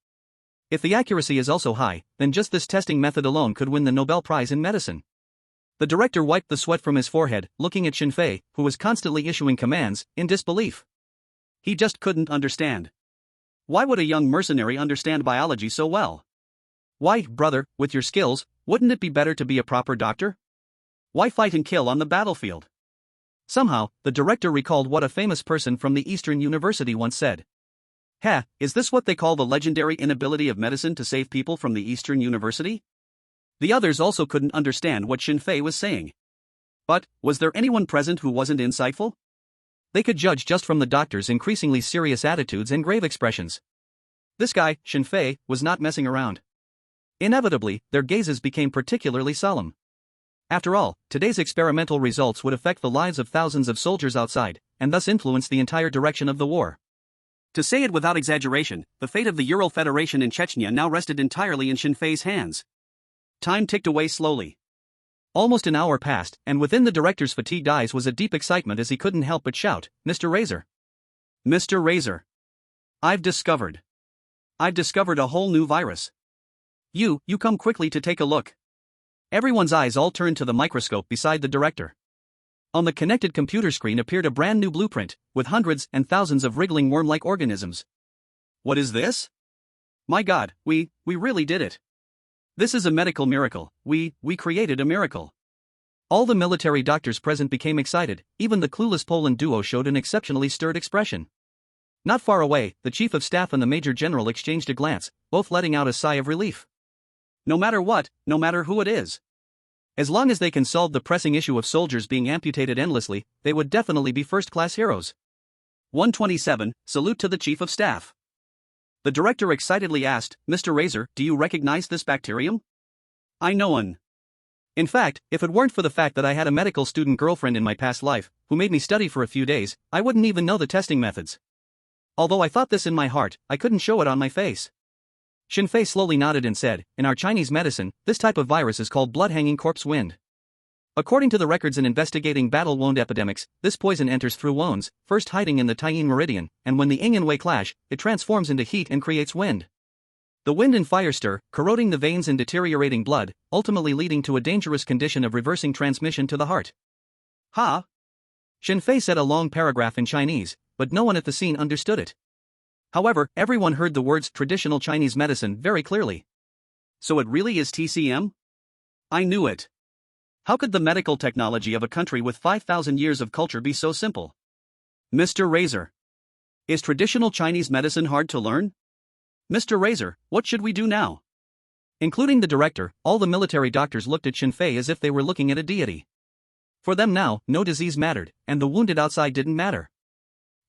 Speaker 1: If the accuracy is also high, then just this testing method alone could win the Nobel Prize in medicine. The director wiped the sweat from his forehead, looking at Shinfei, who was constantly issuing commands, in disbelief. He just couldn't understand. Why would a young mercenary understand biology so well? Why, brother, with your skills, wouldn't it be better to be a proper doctor? Why fight and kill on the battlefield? Somehow, the director recalled what a famous person from the Eastern University once said. Is this what they call the legendary inability of medicine to save people from the Eastern University? The others also couldn't understand what Shinfei was saying. But, was there anyone present who wasn't insightful? They could judge just from the doctor's increasingly serious attitudes and grave expressions. This guy, Shinfei, was not messing around. Inevitably, their gazes became particularly solemn. After all, today's experimental results would affect the lives of thousands of soldiers outside, and thus influence the entire direction of the war. To say it without exaggeration, the fate of the Ural Federation in Chechnya now rested entirely in Shinfei's hands. Time ticked away slowly. Almost an hour passed, and within the director's fatigued eyes was a deep excitement as he couldn't help but shout, Mr. Razor. Mr. Razor. I've discovered a whole new virus. You come quickly to take a look. Everyone's eyes all turned to the microscope beside the director. On the connected computer screen appeared a brand new blueprint, with hundreds and thousands of wriggling worm-like organisms. What is this? My God, we really did it. This is a medical miracle. We created a miracle. All the military doctors present became excited, even the clueless Poland duo showed an exceptionally stirred expression. Not far away, the chief of staff and the major general exchanged a glance, both letting out a sigh of relief. No matter what, no matter who it is. As long as they can solve the pressing issue of soldiers being amputated endlessly, they would definitely be first-class heroes. 127, Salute to the Chief of Staff. The director excitedly asked, Mr. Razor, do you recognize this bacterium? I know one. In fact, if it weren't for the fact that I had a medical student girlfriend in my past life, who made me study for a few days, I wouldn't even know the testing methods. Although I thought this in my heart, I couldn't show it on my face. Shinfei slowly nodded and said, in our Chinese medicine, this type of virus is called blood-hanging corpse wind. According to the records in investigating battle wound epidemics, this poison enters through wounds, first hiding in the Taiyin meridian, and when the yin and wei clash, it transforms into heat and creates wind. The wind and fire stir, corroding the veins and deteriorating blood, ultimately leading to a dangerous condition of reversing transmission to the heart. Ha! Shinfei said a long paragraph in Chinese, but no one at the scene understood it. However, everyone heard the words traditional Chinese medicine very clearly. So it really is TCM? I knew it. How could the medical technology of a country with 5,000 years of culture be so simple? Mr. Razor. Is traditional Chinese medicine hard to learn? Mr. Razor, what should we do now? Including the director, all the military doctors looked at Shinfei as if they were looking at a deity. For them now, no disease mattered, and the wounded outside didn't matter.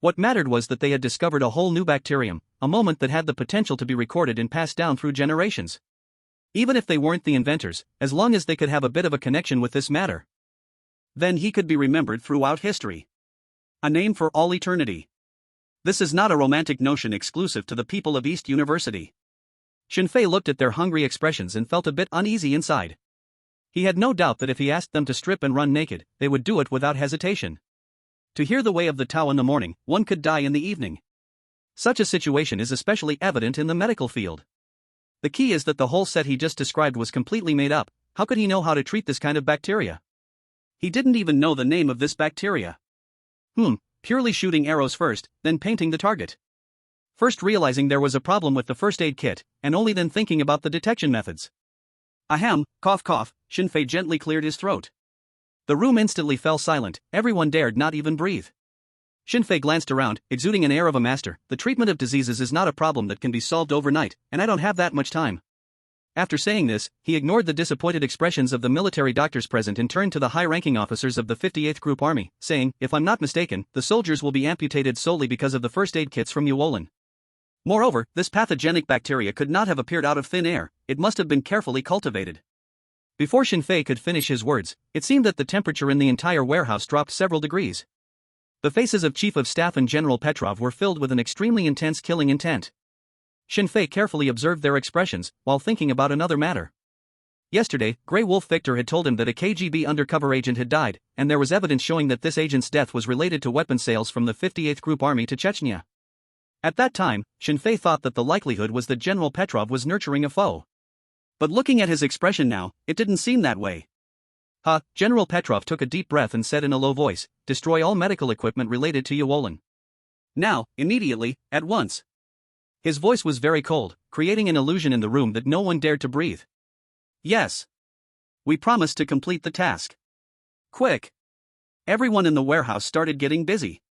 Speaker 1: What mattered was that they had discovered a whole new bacterium, a moment that had the potential to be recorded and passed down through generations. Even if they weren't the inventors, as long as they could have a bit of a connection with this matter, then he could be remembered throughout history. A name for all eternity. This is not a romantic notion exclusive to the people of East University. Shinfei looked at their hungry expressions and felt a bit uneasy inside. He had no doubt that if he asked them to strip and run naked, they would do it without hesitation. To hear the way of the Tao in the morning, one could die in the evening. Such a situation is especially evident in the medical field. The key is that the whole set he just described was completely made up. How could he know how to treat this kind of bacteria? He didn't even know the name of this bacteria. Purely shooting arrows first, then painting the target. First realizing there was a problem with the first aid kit, and only then thinking about the detection methods. Ahem, cough cough, Shinfei gently cleared his throat. The room instantly fell silent, everyone dared not even breathe. Shinfei glanced around, exuding an air of a master. The treatment of diseases is not a problem that can be solved overnight, and I don't have that much time. After saying this, he ignored the disappointed expressions of the military doctors present and turned to the high-ranking officers of the 58th Group Army, saying, if I'm not mistaken, the soldiers will be amputated solely because of the first aid kits from Yuolin. Moreover, this pathogenic bacteria could not have appeared out of thin air, it must have been carefully cultivated. Before Shinfei could finish his words, it seemed that the temperature in the entire warehouse dropped several degrees. The faces of Chief of Staff and General Petrov were filled with an extremely intense killing intent. Shinfei carefully observed their expressions, while thinking about another matter. Yesterday, Grey Wolf Victor had told him that a KGB undercover agent had died, and there was evidence showing that this agent's death was related to weapon sales from the 58th Group Army to Chechnya. At that time, Shinfei thought that the likelihood was that General Petrov was nurturing a foe. But looking at his expression now, it didn't seem that way. General Petrov took a deep breath and said in a low voice, destroy all medical equipment related to Yuolin. Now, immediately, at once. His voice was very cold, creating an illusion in the room that no one dared to breathe. Yes. We promised to complete the task. Quick. Everyone in the warehouse started getting busy.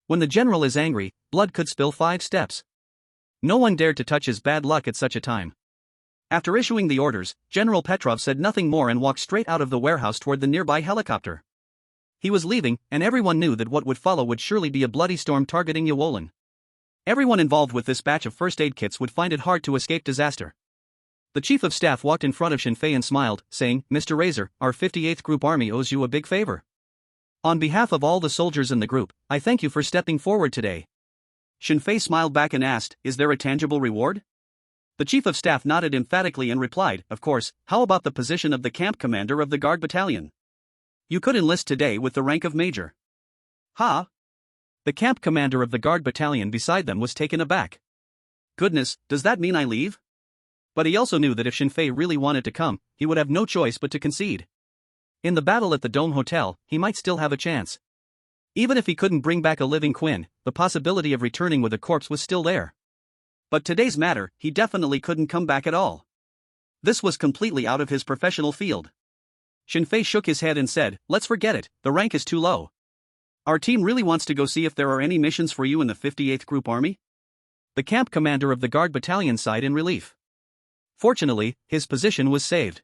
Speaker 1: When the general is angry, blood could spill 5 steps. No one dared to touch his bad luck at such a time. After issuing the orders, General Petrov said nothing more and walked straight out of the warehouse toward the nearby helicopter. He was leaving, and everyone knew that what would follow would surely be a bloody storm targeting Yuolin. Everyone involved with this batch of first aid kits would find it hard to escape disaster. The Chief of Staff walked in front of Shinfei and smiled, saying, Mr. Razor, our 58th Group Army owes you a big favor. On behalf of all the soldiers in the group, I thank you for stepping forward today. Shinfei smiled back and asked, is there a tangible reward? The Chief of Staff nodded emphatically and replied, of course, how about the position of the camp commander of the Guard Battalion? You could enlist today with the rank of Major. Ha! The camp commander of the Guard Battalion beside them was taken aback. Goodness, does that mean I leave? But he also knew that if Shinfei really wanted to come, he would have no choice but to concede. In the battle at the Dome Hotel, he might still have a chance. Even if he couldn't bring back a living Quinn, the possibility of returning with a corpse was still there. But today's matter, he definitely couldn't come back at all. This was completely out of his professional field. Shinfei shook his head and said, "Let's forget it, the rank is too low. Our team really wants to go see if there are any missions for you in the 58th Group Army." The camp commander of the guard battalion sighed in relief. Fortunately, his position was saved.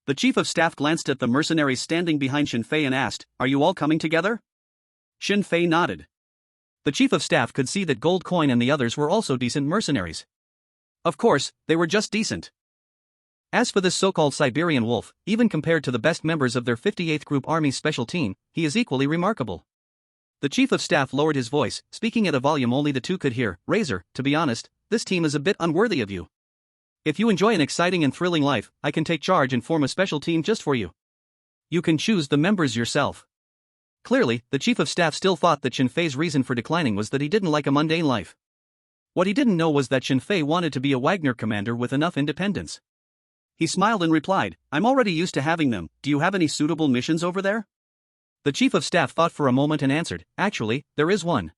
Speaker 1: The chief of staff glanced at the mercenaries standing behind Shinfei and asked, "Are you all coming together?" Shinfei nodded. The chief of staff could see that Gold Coin and the others were also decent mercenaries. Of course, they were just decent. As for this so-called Siberian wolf, even compared to the best members of their 58th Group Army's special team, he is equally remarkable. The chief of staff lowered his voice, speaking at a volume only the two could hear. "Razor, to be honest, this team is a bit unworthy of you. If you enjoy an exciting and thrilling life, I can take charge and form a special team just for you. You can choose the members yourself." Clearly, the chief of staff still thought that Shinfei's reason for declining was that he didn't like a mundane life. What he didn't know was that Shinfei wanted to be a Wagner commander with enough independence. He smiled and replied, "I'm already used to having them. Do you have any suitable missions over there?" The chief of staff thought for a moment and answered, "Actually, there is one.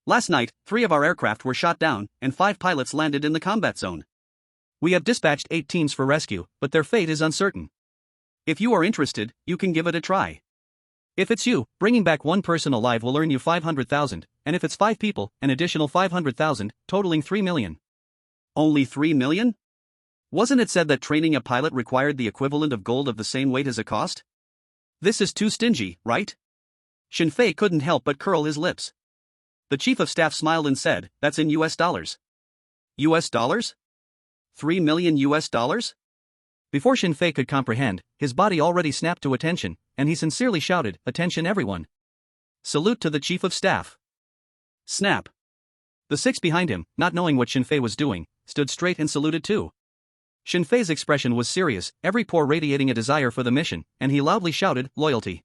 Speaker 1: Last night, 3 of our aircraft were shot down, and 5 pilots landed in the combat zone. We have dispatched 8 teams for rescue, but their fate is uncertain. If you are interested, you can give it a try. If it's you, bringing back one person alive will earn you 500,000, and if it's 5 people, an additional 500,000, totaling 3 million. Only 3 million? Wasn't it said that training a pilot required the equivalent of gold of the same weight as a cost? This is too stingy, right?" Shinfei couldn't help but curl his lips. The chief of staff smiled and said, "That's in US dollars. US dollars? 3 million US dollars? Before Shinfei could comprehend, his body already snapped to attention, and he sincerely shouted, "Attention everyone! Salute to the chief of staff!" Snap! The 6 behind him, not knowing what Shinfei was doing, stood straight and saluted too. Shinfei's expression was serious, every pore radiating a desire for the mission, and he loudly shouted, "Loyalty!"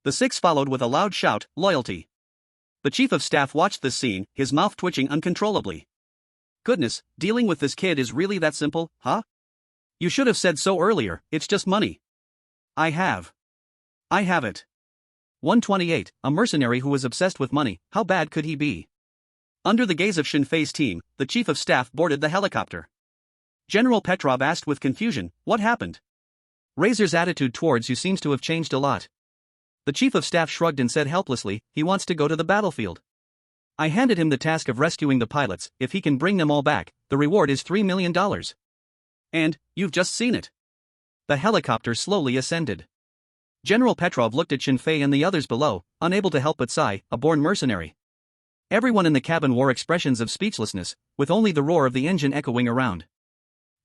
Speaker 1: The 6 followed with a loud shout, "Loyalty!" The chief of staff watched this scene, his mouth twitching uncontrollably. Goodness, dealing with this kid is really that simple, huh? You should have said so earlier, it's just money. I have it. 128, a mercenary who was obsessed with money, how bad could he be? Under the gaze of Shinfei's team, the chief of staff boarded the helicopter. General Petrov asked with confusion, "What happened?" "Razor's attitude towards you seems to have changed a lot." The chief of staff shrugged and said helplessly, "He wants to go to the battlefield. I handed him the task of rescuing the pilots. If he can bring them all back, the reward is $3 million. And, you've just seen it." The helicopter slowly ascended. General Petrov looked at Shinfei and the others below, unable to help but sigh, a born mercenary. Everyone in the cabin wore expressions of speechlessness, with only the roar of the engine echoing around.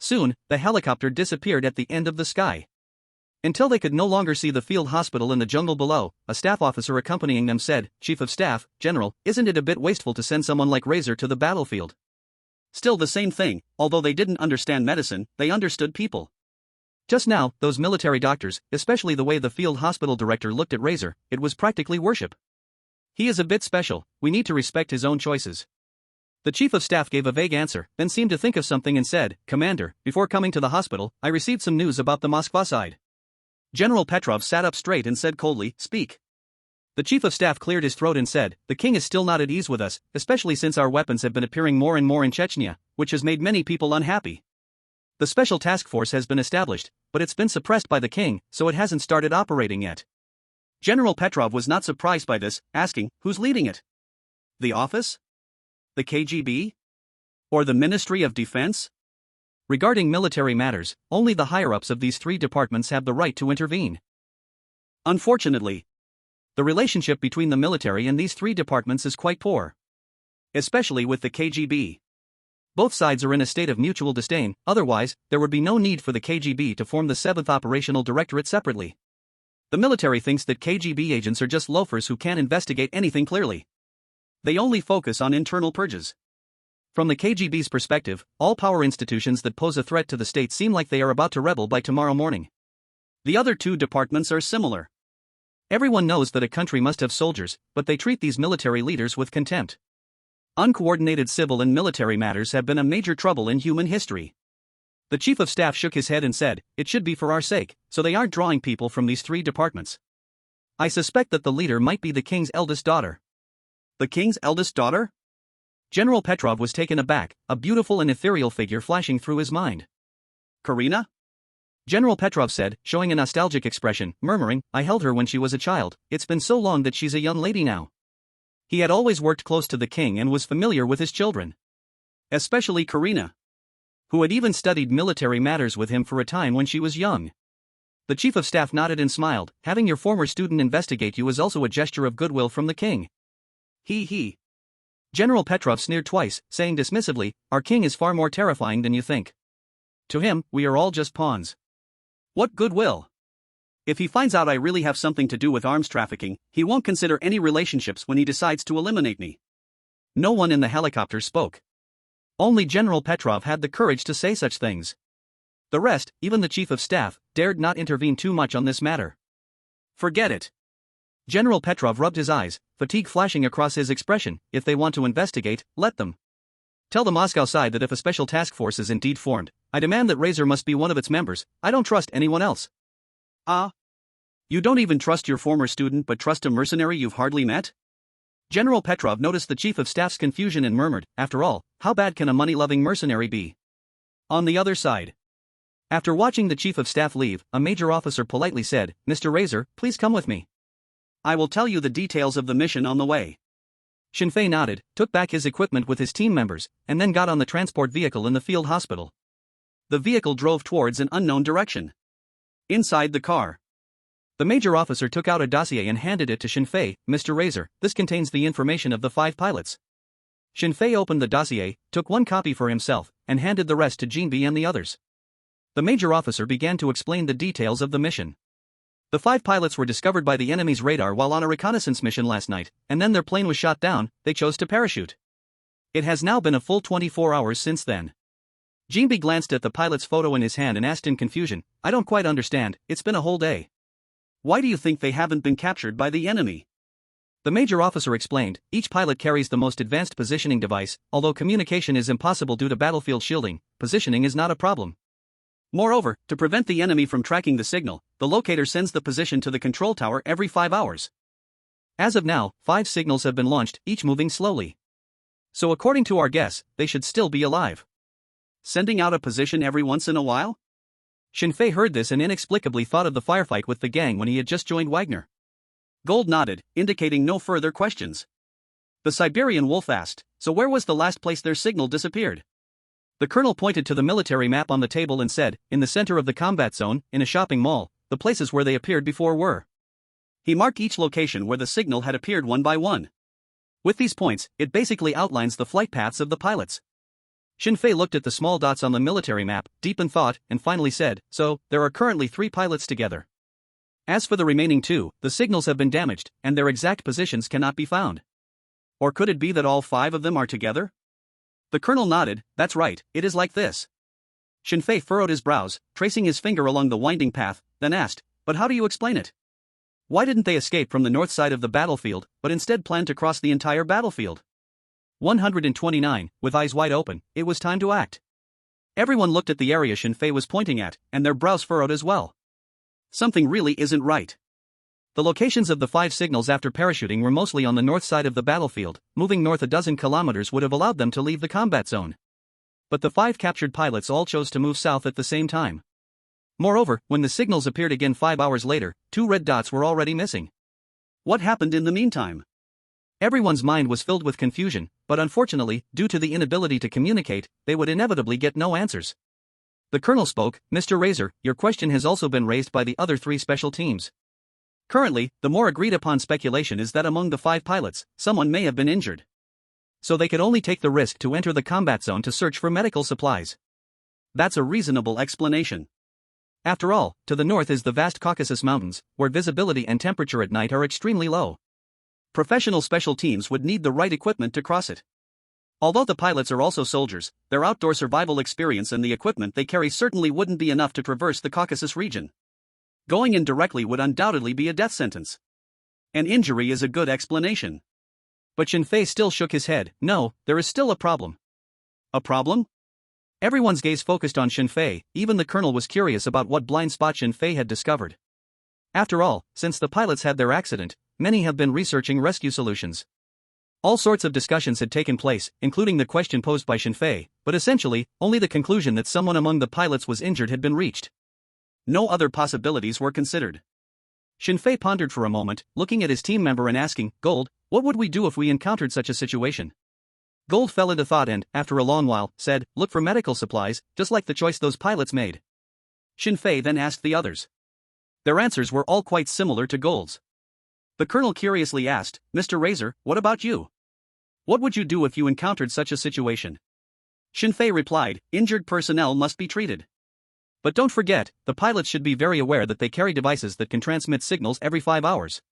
Speaker 1: Soon, the helicopter disappeared at the end of the sky. Until they could no longer see the field hospital in the jungle below, a staff officer accompanying them said, "Chief of Staff, General, isn't it a bit wasteful to send someone like Razor to the battlefield?" Still the same thing, although they didn't understand medicine, they understood people. Just now, those military doctors, especially the way the field hospital director looked at Razor, it was practically worship. He is a bit special, we need to respect his own choices. The chief of staff gave a vague answer, then seemed to think of something and said, "Commander, before coming to the hospital, I received some news about the Moskva side." General Petrov sat up straight and said coldly, "Speak." The chief of staff cleared his throat and said, "The king is still not at ease with us, especially since our weapons have been appearing more and more in Chechnya, which has made many people unhappy. The special task force has been established, but it's been suppressed by the king, so it hasn't started operating yet." General Petrov was not surprised by this, asking, "Who's leading it? The office? The KGB? Or the Ministry of Defense?" Regarding military matters, only the higher-ups of these 3 departments have the right to intervene. Unfortunately, the relationship between the military and these 3 departments is quite poor. Especially with the KGB. Both sides are in a state of mutual disdain, otherwise, there would be no need for the KGB to form the 7th Operational Directorate separately. The military thinks that KGB agents are just loafers who can't investigate anything clearly. They only focus on internal purges. From the KGB's perspective, all power institutions that pose a threat to the state seem like they are about to rebel by tomorrow morning. The other 2 departments are similar. Everyone knows that a country must have soldiers, but they treat these military leaders with contempt. Uncoordinated civil and military matters have been a major trouble in human history. The chief of staff shook his head and said, "It should be for our sake, so they aren't drawing people from these three departments. I suspect that the leader might be the king's eldest daughter." The king's eldest daughter? General Petrov was taken aback, a beautiful and ethereal figure flashing through his mind. Karina? General Petrov said, showing a nostalgic expression, murmuring, "I held her when she was a child, it's been so long that she's a young lady now." He had always worked close to the king and was familiar with his children. Especially Karina, who had even studied military matters with him for a time when she was young. The chief of staff nodded and smiled. "Having your former student investigate you is also a gesture of goodwill from the king." He. General Petrov sneered twice, saying dismissively, "Our king is far more terrifying than you think. To him, we are all just pawns." What goodwill? If he finds out I really have something to do with arms trafficking, he won't consider any relationships when he decides to eliminate me. No one in the helicopter spoke. Only General Petrov had the courage to say such things. The rest, even the chief of staff, dared not intervene too much on this matter. Forget it. General Petrov rubbed his eyes, fatigue flashing across his expression. "If they want to investigate, let them. Tell the Moscow side that if a special task force is indeed formed, I demand that Razor must be one of its members. I don't trust anyone else." Ah? You don't even trust your former student but trust a mercenary you've hardly met? General Petrov noticed the chief of staff's confusion and murmured, "After all, how bad can a money-loving mercenary be?" On the other side. After watching the chief of staff leave, a major officer politely said, "Mr. Razor, please come with me. I will tell you the details of the mission on the way." Shinfei nodded, took back his equipment with his team members, and then got on the transport vehicle in the field hospital. The vehicle drove towards an unknown direction. Inside the car, the major officer took out a dossier and handed it to Shinfei. "Mr. Razor, this contains the information of the 5 pilots." Shinfei opened the dossier, took one copy for himself, and handed the rest to Jinbi and the others. The major officer began to explain the details of the mission. The 5 pilots were discovered by the enemy's radar while on a reconnaissance mission last night, and then their plane was shot down. They chose to parachute. It has now been a full 24 hours since then. Jinbi glanced at the pilot's photo in his hand and asked in confusion, "I don't quite understand, it's been a whole day. Why do you think they haven't been captured by the enemy?" The major officer explained, "Each pilot carries the most advanced positioning device. Although communication is impossible due to battlefield shielding, positioning is not a problem. Moreover, to prevent the enemy from tracking the signal, the locator sends the position to the control tower every 5 hours. As of now, 5 signals have been launched, each moving slowly. So according to our guess, they should still be alive." Sending out a position every once in a while? Shinfei heard this and inexplicably thought of the firefight with the gang when he had just joined Wagner. Gold nodded, indicating no further questions. The Siberian wolf asked, "So where was the last place their signal disappeared?" The colonel pointed to the military map on the table and said, "In the center of the combat zone, in a shopping mall, the places where they appeared before were." He marked each location where the signal had appeared one by one. With these points, it basically outlines the flight paths of the pilots. Shinfei looked at the small dots on the military map, deep in thought, and finally said, "So, there are currently 3 pilots together. As for the remaining 2, the signals have been damaged, and their exact positions cannot be found. Or could it be that all 5 of them are together?" The colonel nodded, "That's right, it is like this." Shinfei furrowed his brows, tracing his finger along the winding path, then asked, "But how do you explain it? Why didn't they escape from the north side of the battlefield, but instead plan to cross the entire battlefield?" 129, with eyes wide open, it was time to act. Everyone looked at the area Shinfei was pointing at, and their brows furrowed as well. Something really isn't right. The locations of the 5 signals after parachuting were mostly on the north side of the battlefield. Moving north a dozen kilometers would have allowed them to leave the combat zone. But the 5 captured pilots all chose to move south at the same time. Moreover, when the signals appeared again 5 hours later, 2 red dots were already missing. What happened in the meantime? Everyone's mind was filled with confusion, but unfortunately, due to the inability to communicate, they would inevitably get no answers. The colonel spoke, "Mr. Razor, your question has also been raised by the other 3 special teams. Currently, the more agreed-upon speculation is that among the 5 pilots, someone may have been injured. So they could only take the risk to enter the combat zone to search for medical supplies. That's a reasonable explanation. After all, to the north is the vast Caucasus Mountains, where visibility and temperature at night are extremely low. Professional special teams would need the right equipment to cross it. Although the pilots are also soldiers, their outdoor survival experience and the equipment they carry certainly wouldn't be enough to traverse the Caucasus region. Going in directly would undoubtedly be a death sentence. An injury is a good explanation. But Shinfei still shook his head. "No, there is still a problem." "A problem?" Everyone's gaze focused on Shinfei, even the colonel was curious about what blind spot Shinfei had discovered. After all, since the pilots had their accident, many have been researching rescue solutions. All sorts of discussions had taken place, including the question posed by Shinfei, but essentially, only the conclusion that someone among the pilots was injured had been reached. No other possibilities were considered. Shinfei pondered for a moment, looking at his team member and asking, "Gold, what would we do if we encountered such a situation?" Gold fell into thought and, after a long while, said, "Look for medical supplies, just like the choice those pilots made." Shinfei then asked the others. Their answers were all quite similar to Gold's. The colonel curiously asked, "Mr. Razor, what about you? What would you do if you encountered such a situation?" Shinfei replied, "Injured personnel must be treated. But don't forget, the pilots should be very aware that they carry devices that can transmit signals every 5 hours.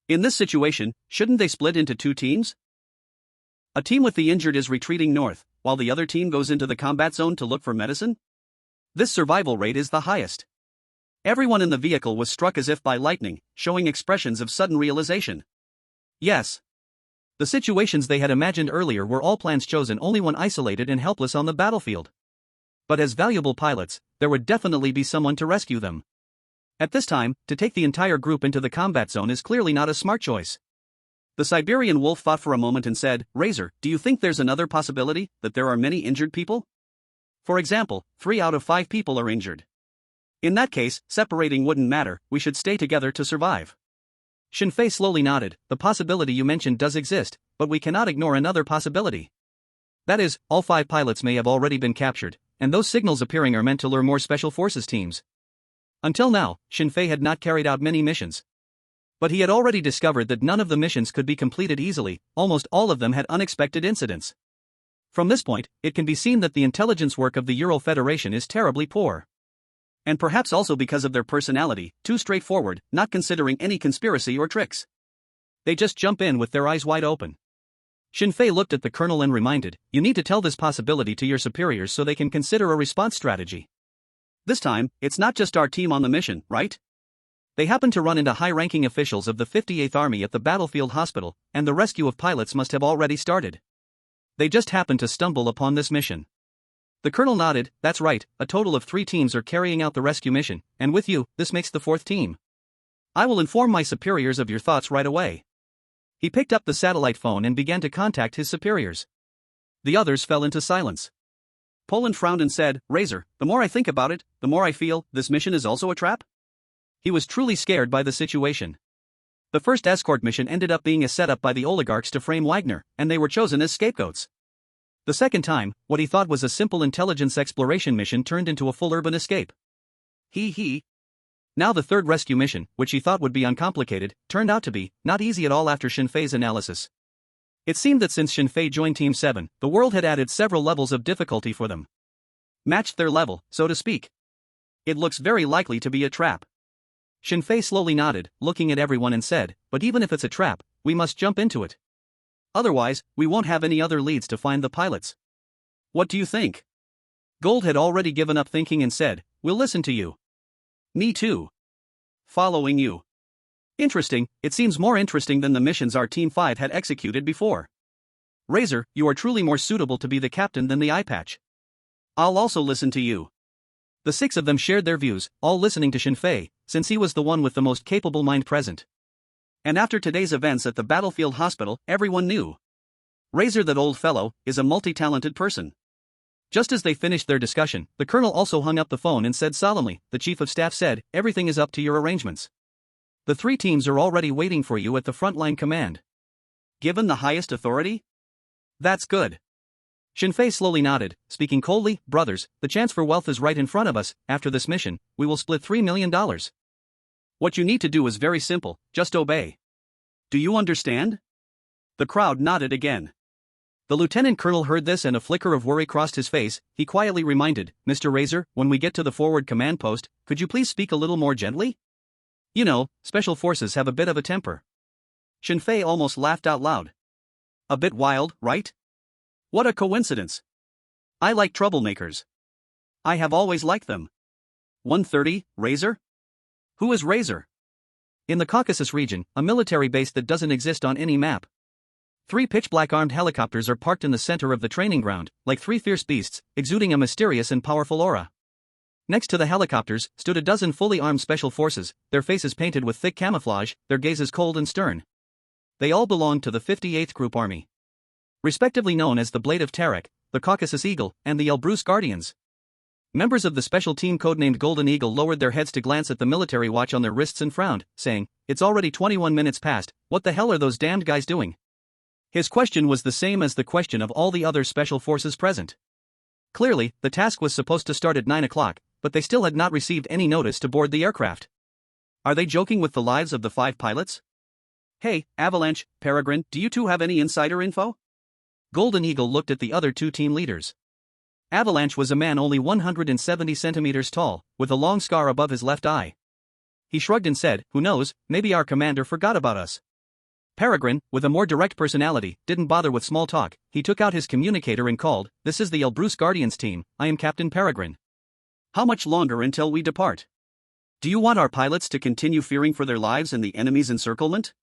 Speaker 1: In this situation, shouldn't they split into 2 teams? A team with the injured is retreating north, while the other team goes into the combat zone to look for medicine? This survival rate is the highest." Everyone in the vehicle was struck as if by lightning, showing expressions of sudden realization. Yes. The situations they had imagined earlier were all plans chosen only when isolated and helpless on the battlefield. But as valuable pilots, there would definitely be someone to rescue them. At this time, to take the entire group into the combat zone is clearly not a smart choice. The Siberian wolf thought for a moment and said, "Razor, do you think there's another possibility, that there are many injured people? For example, 3 out of 5 people are injured. In that case, separating wouldn't matter, we should stay together to survive." Shinfei slowly nodded. "The possibility you mentioned does exist, but we cannot ignore another possibility. That is, all 5 pilots may have already been captured, and those signals appearing are meant to lure more special forces teams." Until now, Shinfei had not carried out many missions. But he had already discovered that none of the missions could be completed easily, almost all of them had unexpected incidents. From this point, it can be seen that the intelligence work of the Ural Federation is terribly poor. And perhaps also because of their personality, too straightforward, not considering any conspiracy or tricks. They just jump in with their eyes wide open. Shinfei looked at the colonel and reminded, "You need to tell this possibility to your superiors so they can consider a response strategy. This time, it's not just our team on the mission, right? They happen to run into high-ranking officials of the 58th Army at the battlefield hospital, and the rescue of pilots must have already started. They just happened to stumble upon this mission." The colonel nodded. "That's right, a total of 3 teams are carrying out the rescue mission, and with you, this makes the 4th team. I will inform my superiors of your thoughts right away." He picked up the satellite phone and began to contact his superiors. The others fell into silence. Poland frowned and said, "Razor, the more I think about it, the more I feel this mission is also a trap." He was truly scared by the situation. The first escort mission ended up being a setup by the oligarchs to frame Wagner, and they were chosen as scapegoats. The second time, what he thought was a simple intelligence exploration mission turned into a full urban escape. Now the third rescue mission, which he thought would be uncomplicated, turned out to be not easy at all after Shinfei's analysis. It seemed that since Shinfei joined Team 7, the world had added several levels of difficulty for them. Matched their level, so to speak. It looks very likely to be a trap. Shinfei slowly nodded, looking at everyone and said, "But even if it's a trap, we must jump into it. Otherwise, we won't have any other leads to find the pilots. What do you think?" Gold had already given up thinking and said, "We'll listen to you." "Me too. Following you. Interesting, it seems more interesting than the missions our Team 5 had executed before. Razor, you are truly more suitable to be the captain than the eye patch. I'll also listen to you." The 6 of them shared their views, all listening to Shinfei, since he was the one with the most capable mind present. And after today's events at the battlefield hospital, everyone knew. Razor, that old fellow, is a multi-talented person. Just as they finished their discussion, the colonel also hung up the phone and said solemnly, "The chief of staff said, everything is up to your arrangements. The 3 teams are already waiting for you at the frontline command." Given the highest authority? That's good. Shinfei slowly nodded, speaking coldly, "Brothers, the chance for wealth is right in front of us. After this mission, we will split $3 million. What you need to do is very simple, just obey. Do you understand?" The crowd nodded again. The lieutenant colonel heard this and a flicker of worry crossed his face. He quietly reminded, "Mr. Razor, when we get to the forward command post, could you please speak a little more gently? You know, special forces have a bit of a temper." Shinfei almost laughed out loud. "A bit wild, right? What a coincidence. I like troublemakers. I have always liked them." 130, Razor? Who is Razor? In the Caucasus region, a military base that doesn't exist on any map. Three pitch-black armed helicopters are parked in the center of the training ground, like three fierce beasts, exuding a mysterious and powerful aura. Next to the helicopters stood a dozen fully armed special forces, their faces painted with thick camouflage, their gazes cold and stern. They all belonged to the 58th Group Army, respectively known as the Blade of Tarek, the Caucasus Eagle, and the Elbrus Guardians. Members of the special team codenamed Golden Eagle lowered their heads to glance at the military watch on their wrists and frowned, saying, "It's already 21 minutes past, what the hell are those damned guys doing?" His question was the same as the question of all the other special forces present. Clearly, the task was supposed to start at 9 o'clock, but they still had not received any notice to board the aircraft. Are they joking with the lives of the 5 pilots? Hey, Avalanche, Peregrine, do you two have any insider info? Golden Eagle looked at the other 2 team leaders. Avalanche was a man only 170 centimeters tall, with a long scar above his left eye. He shrugged and said, "Who knows, maybe our commander forgot about us." Peregrine, with a more direct personality, didn't bother with small talk. He took out his communicator and called, "This is the Elbrus Guardians team, I am Captain Peregrine. How much longer until we depart? Do you want our pilots to continue fearing for their lives in the enemy's encirclement?"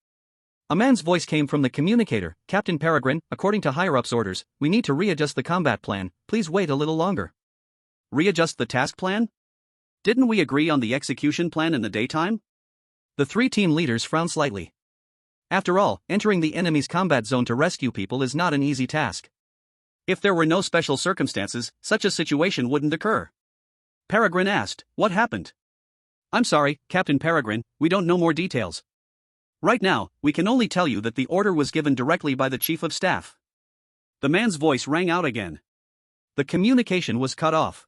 Speaker 1: A man's voice came from the communicator, "Captain Peregrine, according to higher-ups' orders, we need to readjust the combat plan, please wait a little longer." Readjust the task plan? Didn't we agree on the execution plan in the daytime? The 3 team leaders frowned slightly. After all, entering the enemy's combat zone to rescue people is not an easy task. If there were no special circumstances, such a situation wouldn't occur. Peregrine asked, "What happened?" "I'm sorry, Captain Peregrine, we don't know more details. Right now, we can only tell you that the order was given directly by the Chief of Staff." The man's voice rang out again. The communication was cut off.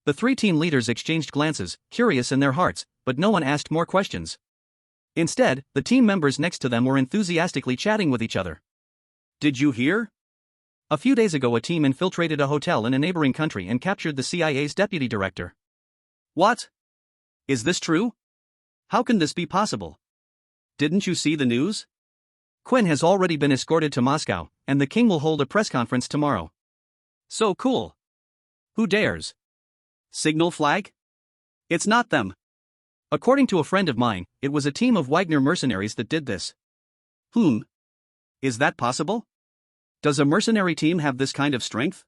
Speaker 1: The 3 team leaders exchanged glances, curious in their hearts, but no one asked more questions. Instead, the team members next to them were enthusiastically chatting with each other. "Did you hear? A few days ago a team infiltrated a hotel in a neighboring country and captured the CIA's deputy director." "What? Is this true? How can this be possible? Didn't you see the news? Quinn has already been escorted to Moscow, and the king will hold a press conference tomorrow." "So cool. Who dares? Signal flag? It's not them. According to a friend of mine, it was a team of Wagner mercenaries that did this." "Whom? Is that possible? Does a mercenary team have this kind of strength?"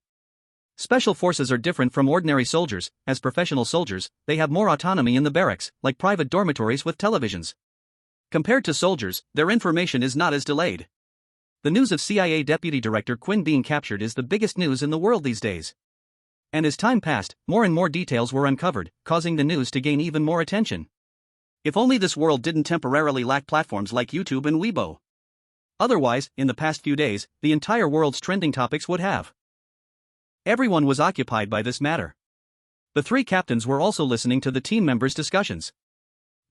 Speaker 1: Special forces are different from ordinary soldiers. As professional soldiers, they have more autonomy in the barracks, like private dormitories with televisions. Compared to soldiers, their information is not as delayed. The news of CIA Deputy Director Quinn being captured is the biggest news in the world these days. And as time passed, more and more details were uncovered, causing the news to gain even more attention. If only this world didn't temporarily lack platforms like YouTube and Weibo. Otherwise, in the past few days, the entire world's trending topics would have. Everyone was occupied by this matter. The 3 captains were also listening to the team members' discussions.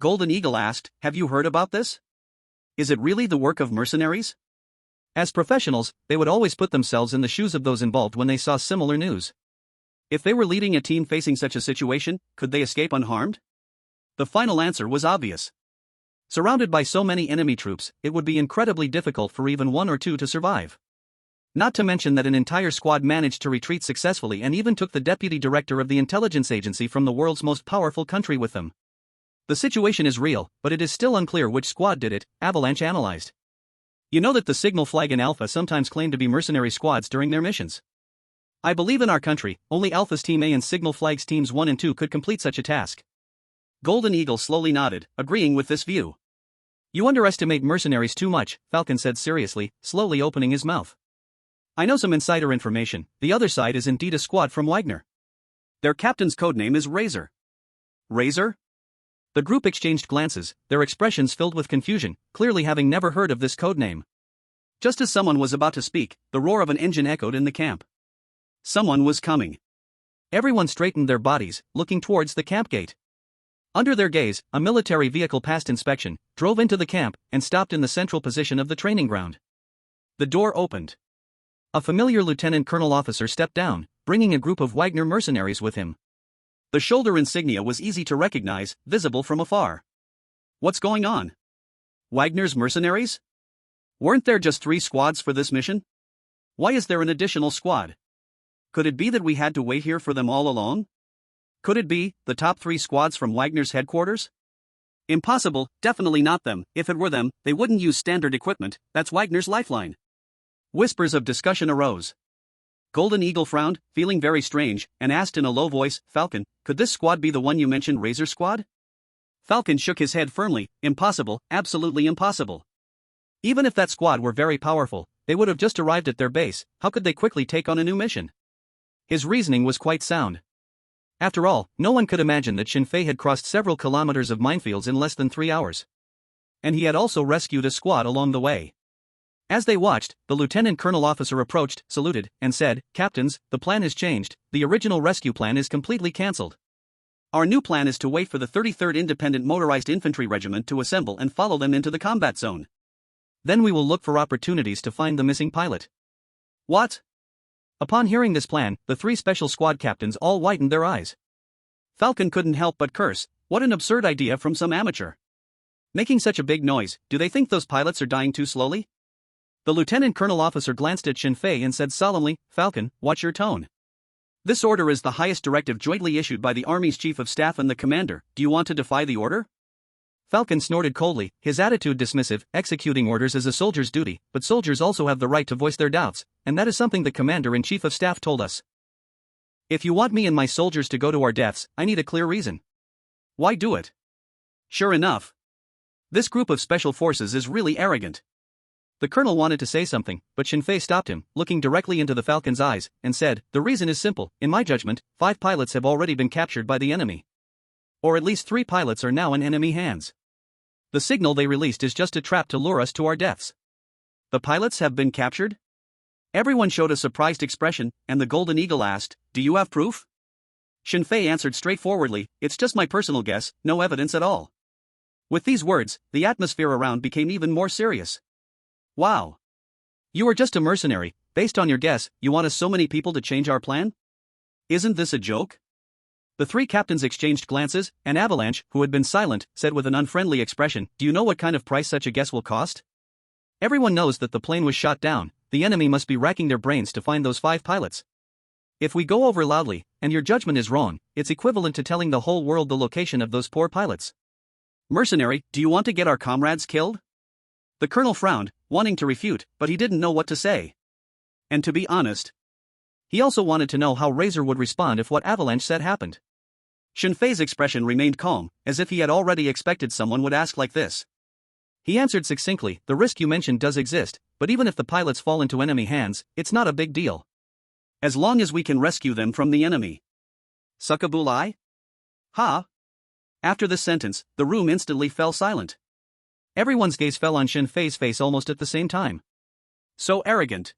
Speaker 1: Golden Eagle asked, "Have you heard about this? Is it really the work of mercenaries?" As professionals, they would always put themselves in the shoes of those involved when they saw similar news. If they were leading a team facing such a situation, could they escape unharmed? The final answer was obvious. Surrounded by so many enemy troops, it would be incredibly difficult for even 1 or 2 to survive. Not to mention that an entire squad managed to retreat successfully and even took the deputy director of the intelligence agency from the world's most powerful country with them. The situation is real, but it is still unclear which squad did it, Avalanche analyzed. You know that the Signal Flag and Alpha sometimes claim to be mercenary squads during their missions. I believe in our country, only Alpha's Team A and Signal Flag's Teams 1 and 2 could complete such a task. Golden Eagle slowly nodded, agreeing with this view. You underestimate mercenaries too much, Falcon said seriously, slowly opening his mouth. I know some insider information. The other side is indeed a squad from Wagner. Their captain's codename is Razor. Razor? The group exchanged glances, their expressions filled with confusion, clearly having never heard of this codename. Just as someone was about to speak, the roar of an engine echoed in the camp. Someone was coming. Everyone straightened their bodies, looking towards the camp gate. Under their gaze, a military vehicle passed inspection, drove into the camp, and stopped in the central position of the training ground. The door opened. A familiar lieutenant colonel officer stepped down, bringing a group of Wagner mercenaries with him. The shoulder insignia was easy to recognize, visible from afar. What's going on? Wagner's mercenaries? Weren't there just 3 squads for this mission? Why is there an additional squad? Could it be that we had to wait here for them all along? Could it be the top 3 squads from Wagner's headquarters? Impossible, definitely not them. If it were them, they wouldn't use standard equipment. That's Wagner's lifeline. Whispers of discussion arose. Golden Eagle frowned, feeling very strange, and asked in a low voice, Falcon, could this squad be the one you mentioned, Razor Squad? Falcon shook his head firmly, impossible, absolutely impossible. Even if that squad were very powerful, they would have just arrived at their base, how could they quickly take on a new mission? His reasoning was quite sound. After all, no one could imagine that Shinfei had crossed several kilometers of minefields in less than 3 hours. And he had also rescued a squad along the way. As they watched, the lieutenant colonel officer approached, saluted, and said, Captains, the plan has changed, the original rescue plan is completely cancelled. Our new plan is to wait for the 33rd Independent Motorized Infantry Regiment to assemble and follow them into the combat zone. Then we will look for opportunities to find the missing pilot. What? Upon hearing this plan, the 3 special squad captains all widened their eyes. Falcon couldn't help but curse, what an absurd idea from some amateur. Making such a big noise, do they think those pilots are dying too slowly? The lieutenant colonel officer glanced at Shinfei and said solemnly, Falcon, watch your tone. This order is the highest directive jointly issued by the Army's Chief of Staff and the Commander, do you want to defy the order? Falcon snorted coldly, his attitude dismissive, executing orders is a soldier's duty, but soldiers also have the right to voice their doubts, and that is something the Commander-in-Chief of Staff told us. If you want me and my soldiers to go to our deaths, I need a clear reason. Why do it? Sure enough. This group of special forces is really arrogant. The colonel wanted to say something, but Shinfei stopped him, looking directly into the Falcon's eyes, and said, the reason is simple, in my judgment, 5 pilots have already been captured by the enemy. Or at least 3 pilots are now in enemy hands. The signal they released is just a trap to lure us to our deaths. The pilots have been captured? Everyone showed a surprised expression, and the Golden Eagle asked, do you have proof? Shinfei answered straightforwardly, it's just my personal guess, no evidence at all. With these words, the atmosphere around became even more serious. Wow. You are just a mercenary, based on your guess, you want us so many people to change our plan? Isn't this a joke? The 3 captains exchanged glances, and Avalanche, who had been silent, said with an unfriendly expression, do you know what kind of price such a guess will cost? Everyone knows that the plane was shot down, the enemy must be racking their brains to find those 5 pilots. If we go over loudly, and your judgment is wrong, it's equivalent to telling the whole world the location of those poor pilots. Mercenary, do you want to get our comrades killed? The colonel frowned, wanting to refute, but he didn't know what to say. And to be honest, he also wanted to know how Razor would respond if what Avalanche said happened. Shinfei's expression remained calm, as if he had already expected someone would ask like this. He answered succinctly, the risk you mentioned does exist, but even if the pilots fall into enemy hands, it's not a big deal. As long as we can rescue them from the enemy. Suckabulai? Ha? After this sentence, the room instantly fell silent. Everyone's gaze fell on Shinfei's face almost at the same time. So arrogant.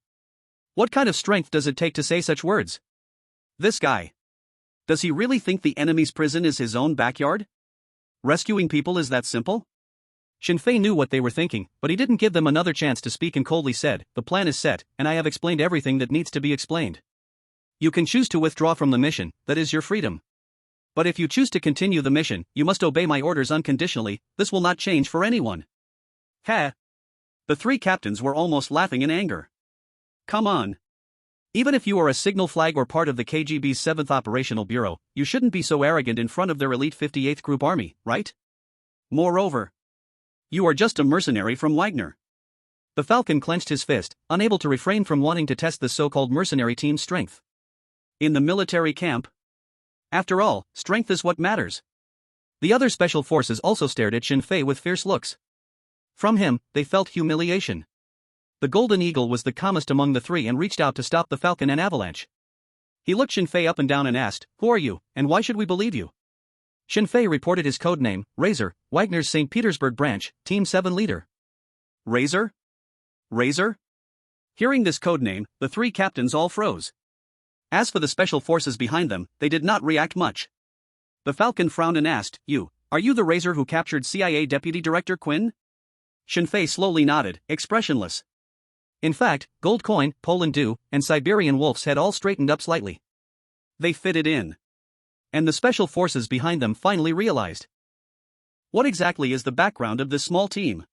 Speaker 1: What kind of strength does it take to say such words? This guy. Does he really think the enemy's prison is his own backyard? Rescuing people is that simple? Shinfei knew what they were thinking, but he didn't give them another chance to speak and coldly said, the plan is set, and I have explained everything that needs to be explained. You can choose to withdraw from the mission, that is your freedom. But if you choose to continue the mission, you must obey my orders unconditionally, this will not change for anyone. Ha! The 3 captains were almost laughing in anger. Come on. Even if you are a signal flag or part of the KGB's 7th Operational Bureau, you shouldn't be so arrogant in front of their elite 58th Group Army, right? Moreover, you are just a mercenary from Wagner. The Falcon clenched his fist, unable to refrain from wanting to test the so-called mercenary team's strength. In the military camp? After all, strength is what matters. The other special forces also stared at Shinfei with fierce looks. From him, they felt humiliation. The Golden Eagle was the calmest among the 3 and reached out to stop the Falcon and Avalanche. He looked Shinfei up and down and asked, who are you, and why should we believe you? Shinfei reported his code name, Razor, Wagner's St. Petersburg branch, Team 7 leader. Razor? Razor? Hearing this code name, the 3 captains all froze. As for the special forces behind them, they did not react much. The Falcon frowned and asked, are you the Razor who captured CIA Deputy Director Quinn? Shinfei slowly nodded, expressionless. In fact, Gold Coin, Poland Dew, and Siberian Wolf's had all straightened up slightly. They fitted in. And the special forces behind them finally realized. What exactly is the background of this small team?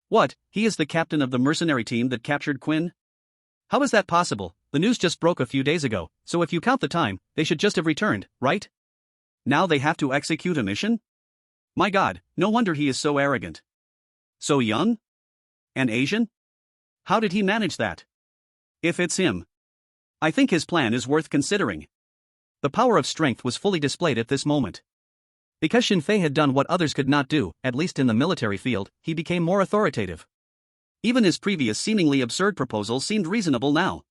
Speaker 1: What, he is the captain of the mercenary team that captured Quinn? How is that possible? The news just broke a few days ago, so if you count the time, they should just have returned, right? Now they have to execute a mission? My God, no wonder he is so arrogant. So young? And Asian? How did he manage that? If it's him, I think his plan is worth considering. The power of strength was fully displayed at this moment. Because Shin Fei had done what others could not do, at least in the military field, he became more authoritative. Even his previous seemingly absurd proposals seemed reasonable now.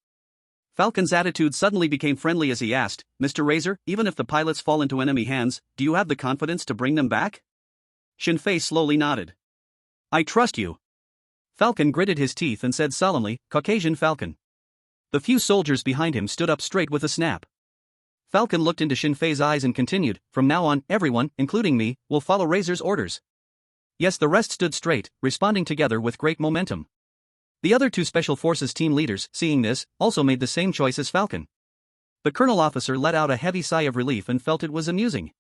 Speaker 1: Falcon's attitude suddenly became friendly as he asked, "Mr. Razor, even if the pilots fall into enemy hands, do you have the confidence to bring them back?" Shin Fei slowly nodded. "I trust you." Falcon gritted his teeth and said solemnly, "Caucasian Falcon." The few soldiers behind him stood up straight with a snap. Falcon looked into Shin Fei's eyes and continued, "From now on, everyone, including me, will follow Razor's orders." Yes, the rest stood straight, responding together with great momentum. The other two Special Forces team leaders, seeing this, also made the same choice as Falcon. The colonel officer let out a heavy sigh of relief and felt it was amusing.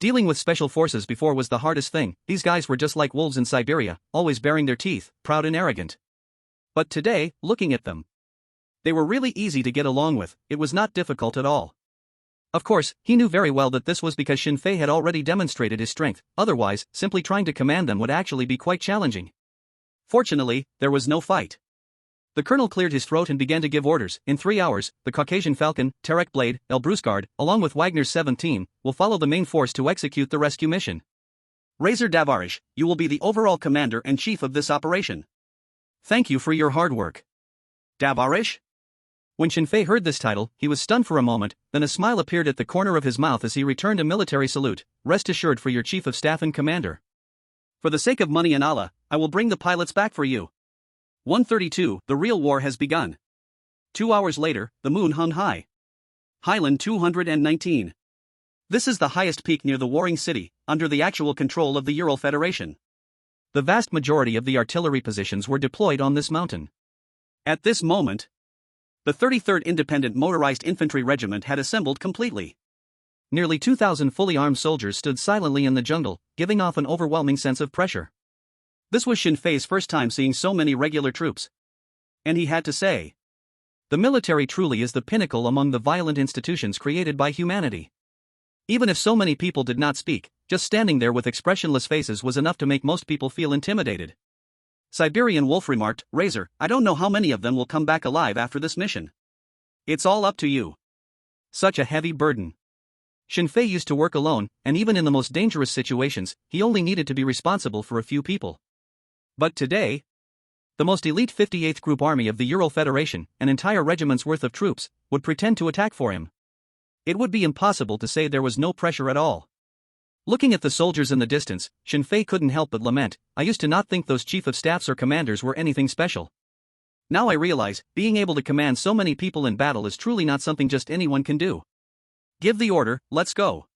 Speaker 1: Dealing with Special Forces before was the hardest thing. These guys were just like wolves in Siberia, always baring their teeth, proud and arrogant. But today, looking at them, they were really easy to get along with. It was not difficult at all. Of course, he knew very well that this was because Shin Fei had already demonstrated his strength, otherwise, simply trying to command them would actually be quite challenging. Fortunately, there was no fight. The colonel cleared his throat and began to give orders. "In 3 hours, the Caucasian Falcon, Terek Blade, Elbrusgard, along with Wagner's 7th team, will follow the main force to execute the rescue mission. Razor Davarish, you will be the overall commander and chief of this operation. Thank you for your hard work." Davarish? When Shin Fei heard this title, he was stunned for a moment, then a smile appeared at the corner of his mouth as he returned a military salute. "Rest assured for your chief of staff and commander. For the sake of money and Allah, I will bring the pilots back for you." 132, the real war has begun. 2 hours later, the moon hung high. Highland 219. This is the highest peak near the warring city, under the actual control of the Ural Federation. The vast majority of the artillery positions were deployed on this mountain. At this moment, the 33rd Independent Motorized Infantry Regiment had assembled completely. Nearly 2,000 fully armed soldiers stood silently in the jungle, giving off an overwhelming sense of pressure. This was Shin Fei's first time seeing so many regular troops. And he had to say, the military truly is the pinnacle among the violent institutions created by humanity. Even if so many people did not speak, just standing there with expressionless faces was enough to make most people feel intimidated. Siberian Wolf remarked, "Razor, I don't know how many of them will come back alive after this mission. It's all up to you." Such a heavy burden. Shin Fei used to work alone, and even in the most dangerous situations, he only needed to be responsible for a few people. But today, the most elite 58th Group Army of the Ural Federation, an entire regiment's worth of troops, would pretend to attack for him. It would be impossible to say there was no pressure at all. Looking at the soldiers in the distance, Shin Fei couldn't help but lament, "I used to not think those chief of staffs or commanders were anything special. Now I realize, being able to command so many people in battle is truly not something just anyone can do. Give the order, let's go."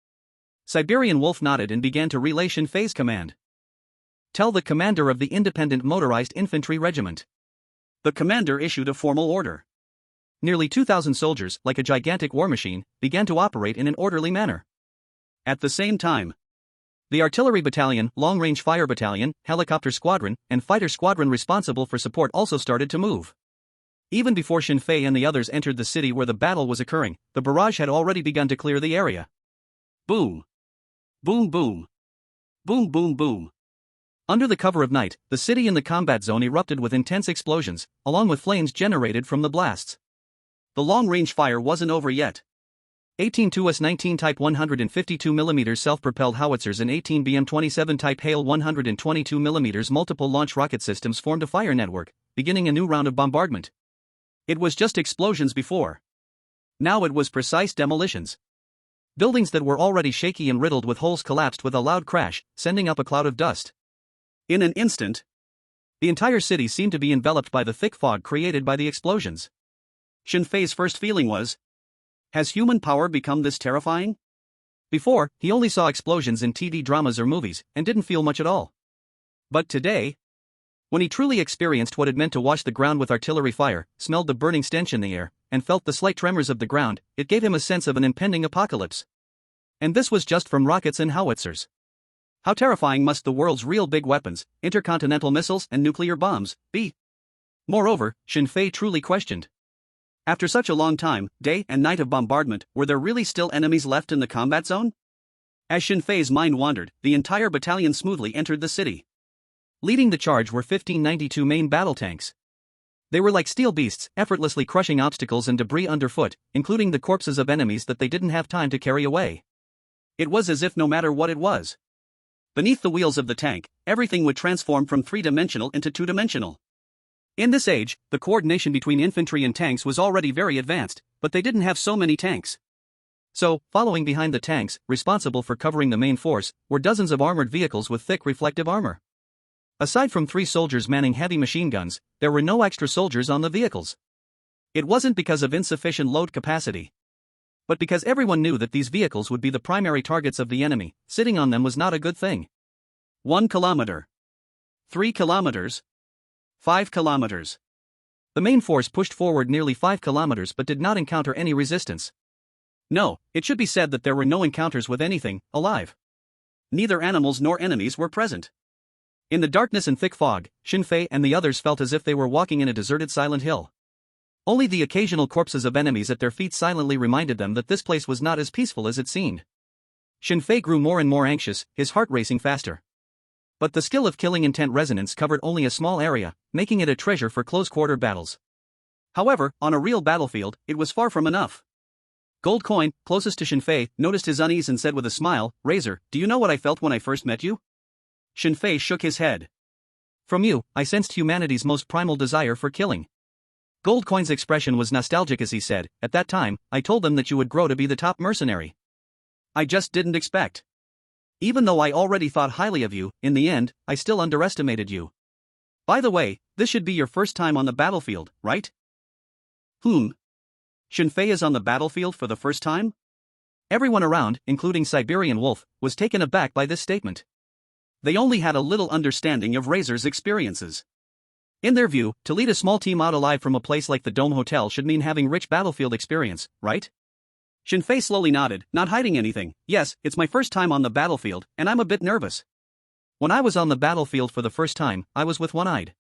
Speaker 1: Siberian Wolf nodded and began to relay Shin Fei's command. "Tell the commander of the Independent Motorized Infantry Regiment." The commander issued a formal order. Nearly 2,000 soldiers, like a gigantic war machine, began to operate in an orderly manner. At the same time, the Artillery Battalion, Long-Range Fire Battalion, Helicopter Squadron, and Fighter Squadron responsible for support also started to move. Even before Shin Fei and the others entered the city where the battle was occurring, the barrage had already begun to clear the area. Boom. Boom boom. Boom boom boom. Under the cover of night, the city in the combat zone erupted with intense explosions, along with flames generated from the blasts. The long-range fire wasn't over yet. 18 2S-19 Type 152mm self-propelled howitzers and 18 BM-27 Type Hale 122mm multiple launch rocket systems formed a fire network, beginning a new round of bombardment. It was just explosions before. Now it was precise demolitions. Buildings that were already shaky and riddled with holes collapsed with a loud crash, sending up a cloud of dust. In an instant, the entire city seemed to be enveloped by the thick fog created by the explosions. Shin Fei's first feeling was, has human power become this terrifying? Before, he only saw explosions in TV dramas or movies, and didn't feel much at all. But today, when he truly experienced what it meant to wash the ground with artillery fire, smelled the burning stench in the air, and felt the slight tremors of the ground, it gave him a sense of an impending apocalypse. And this was just from rockets and howitzers. How terrifying must the world's real big weapons, intercontinental missiles and nuclear bombs, be? Moreover, Shin Fei truly questioned. After such a long time, day and night of bombardment, were there really still enemies left in the combat zone? As Shin Fei's mind wandered, the entire battalion smoothly entered the city. Leading the charge were 1592 main battle tanks. They were like steel beasts, effortlessly crushing obstacles and debris underfoot, including the corpses of enemies that they didn't have time to carry away. It was as if no matter what it was beneath the wheels of the tank, everything would transform from three-dimensional into two-dimensional. In this age, the coordination between infantry and tanks was already very advanced, but they didn't have so many tanks. So, following behind the tanks, responsible for covering the main force, were dozens of armored vehicles with thick reflective armor. Aside from 3 soldiers manning heavy machine guns, there were no extra soldiers on the vehicles. It wasn't because of insufficient load capacity, but because everyone knew that these vehicles would be the primary targets of the enemy. Sitting on them was not a good thing. 1 kilometer. 3 kilometers. 5 kilometers. The main force pushed forward nearly 5 kilometers but did not encounter any resistance. No, it should be said that there were no encounters with anything alive. Neither animals nor enemies were present. In the darkness and thick fog, Xin Fei and the others felt as if they were walking in a deserted silent hill. Only the occasional corpses of enemies at their feet silently reminded them that this place was not as peaceful as it seemed. Xin Fei grew more and more anxious, his heart racing faster. But the skill of killing intent resonance covered only a small area, making it a treasure for close-quarter battles. However, on a real battlefield, it was far from enough. Gold Coin, closest to Xin Fei, noticed his unease and said with a smile, "Razor, do you know what I felt when I first met you?" Xin Fei shook his head. "From you, I sensed humanity's most primal desire for killing." Gold Coin's expression was nostalgic as he said, "At that time, I told them that you would grow to be the top mercenary. I just didn't expect. Even though I already thought highly of you, in the end, I still underestimated you. By the way, this should be your first time on the battlefield, right?" Xin Fei is on the battlefield for the first time? Everyone around, including Siberian Wolf, was taken aback by this statement. They only had a little understanding of Razor's experiences. In their view, to lead a small team out alive from a place like the Dome Hotel should mean having rich battlefield experience, right? Xin Fei slowly nodded, not hiding anything. "Yes, it's my first time on the battlefield, and I'm a bit nervous. When I was on the battlefield for the first time, I was with one-eyed."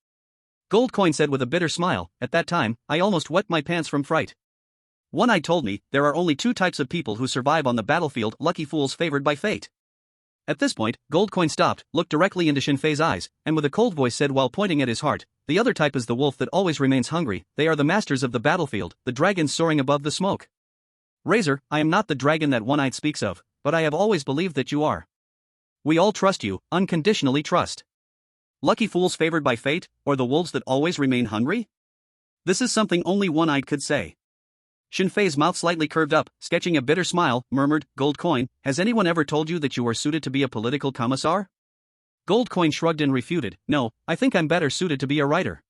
Speaker 1: Gold Coin said with a bitter smile, "At that time, I almost wet my pants from fright. One-eyed told me, there are only 2 types of people who survive on the battlefield, lucky fools favored by fate." At this point, Gold Coin stopped, looked directly into Xin Fei's eyes, and with a cold voice said while pointing at his heart, "The other type is the wolf that always remains hungry. They are the masters of the battlefield, the dragons soaring above the smoke. Razor, I am not the dragon that One-Eyed speaks of, but I have always believed that you are. We all trust you, unconditionally trust. Lucky fools favored by fate, or the wolves that always remain hungry? This is something only One-Eyed could say." Xin Fei's mouth slightly curved up, sketching a bitter smile, murmured, "Gold Coin, has anyone ever told you that you are suited to be a political commissar?" Gold Coin shrugged and refuted, "No, I think I'm better suited to be a writer."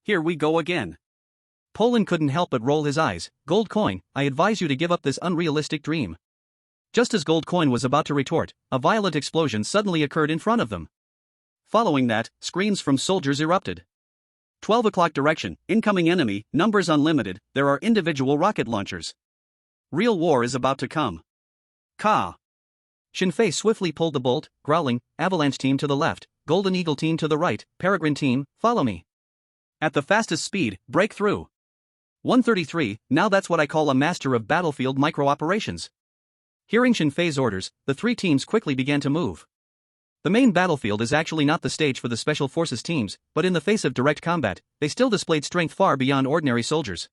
Speaker 1: Here we go again. Poland couldn't help but roll his eyes. "Gold Coin, I advise you to give up this unrealistic dream." Just as Gold Coin was about to retort, a violent explosion suddenly occurred in front of them. Following that, screams from soldiers erupted. 12 o'clock direction, incoming enemy, numbers unlimited, there are individual rocket launchers. Real war is about to come. Ka. Xin Fei swiftly pulled the bolt, growling, "Avalanche team to the left, Golden Eagle team to the right, Peregrine team, follow me. At the fastest speed, break through." 133, now that's what I call a master of battlefield micro-operations. Hearing Xin Fei's orders, the 3 teams quickly began to move. The main battlefield is actually not the stage for the Special Forces teams, but in the face of direct combat, they still displayed strength far beyond ordinary soldiers.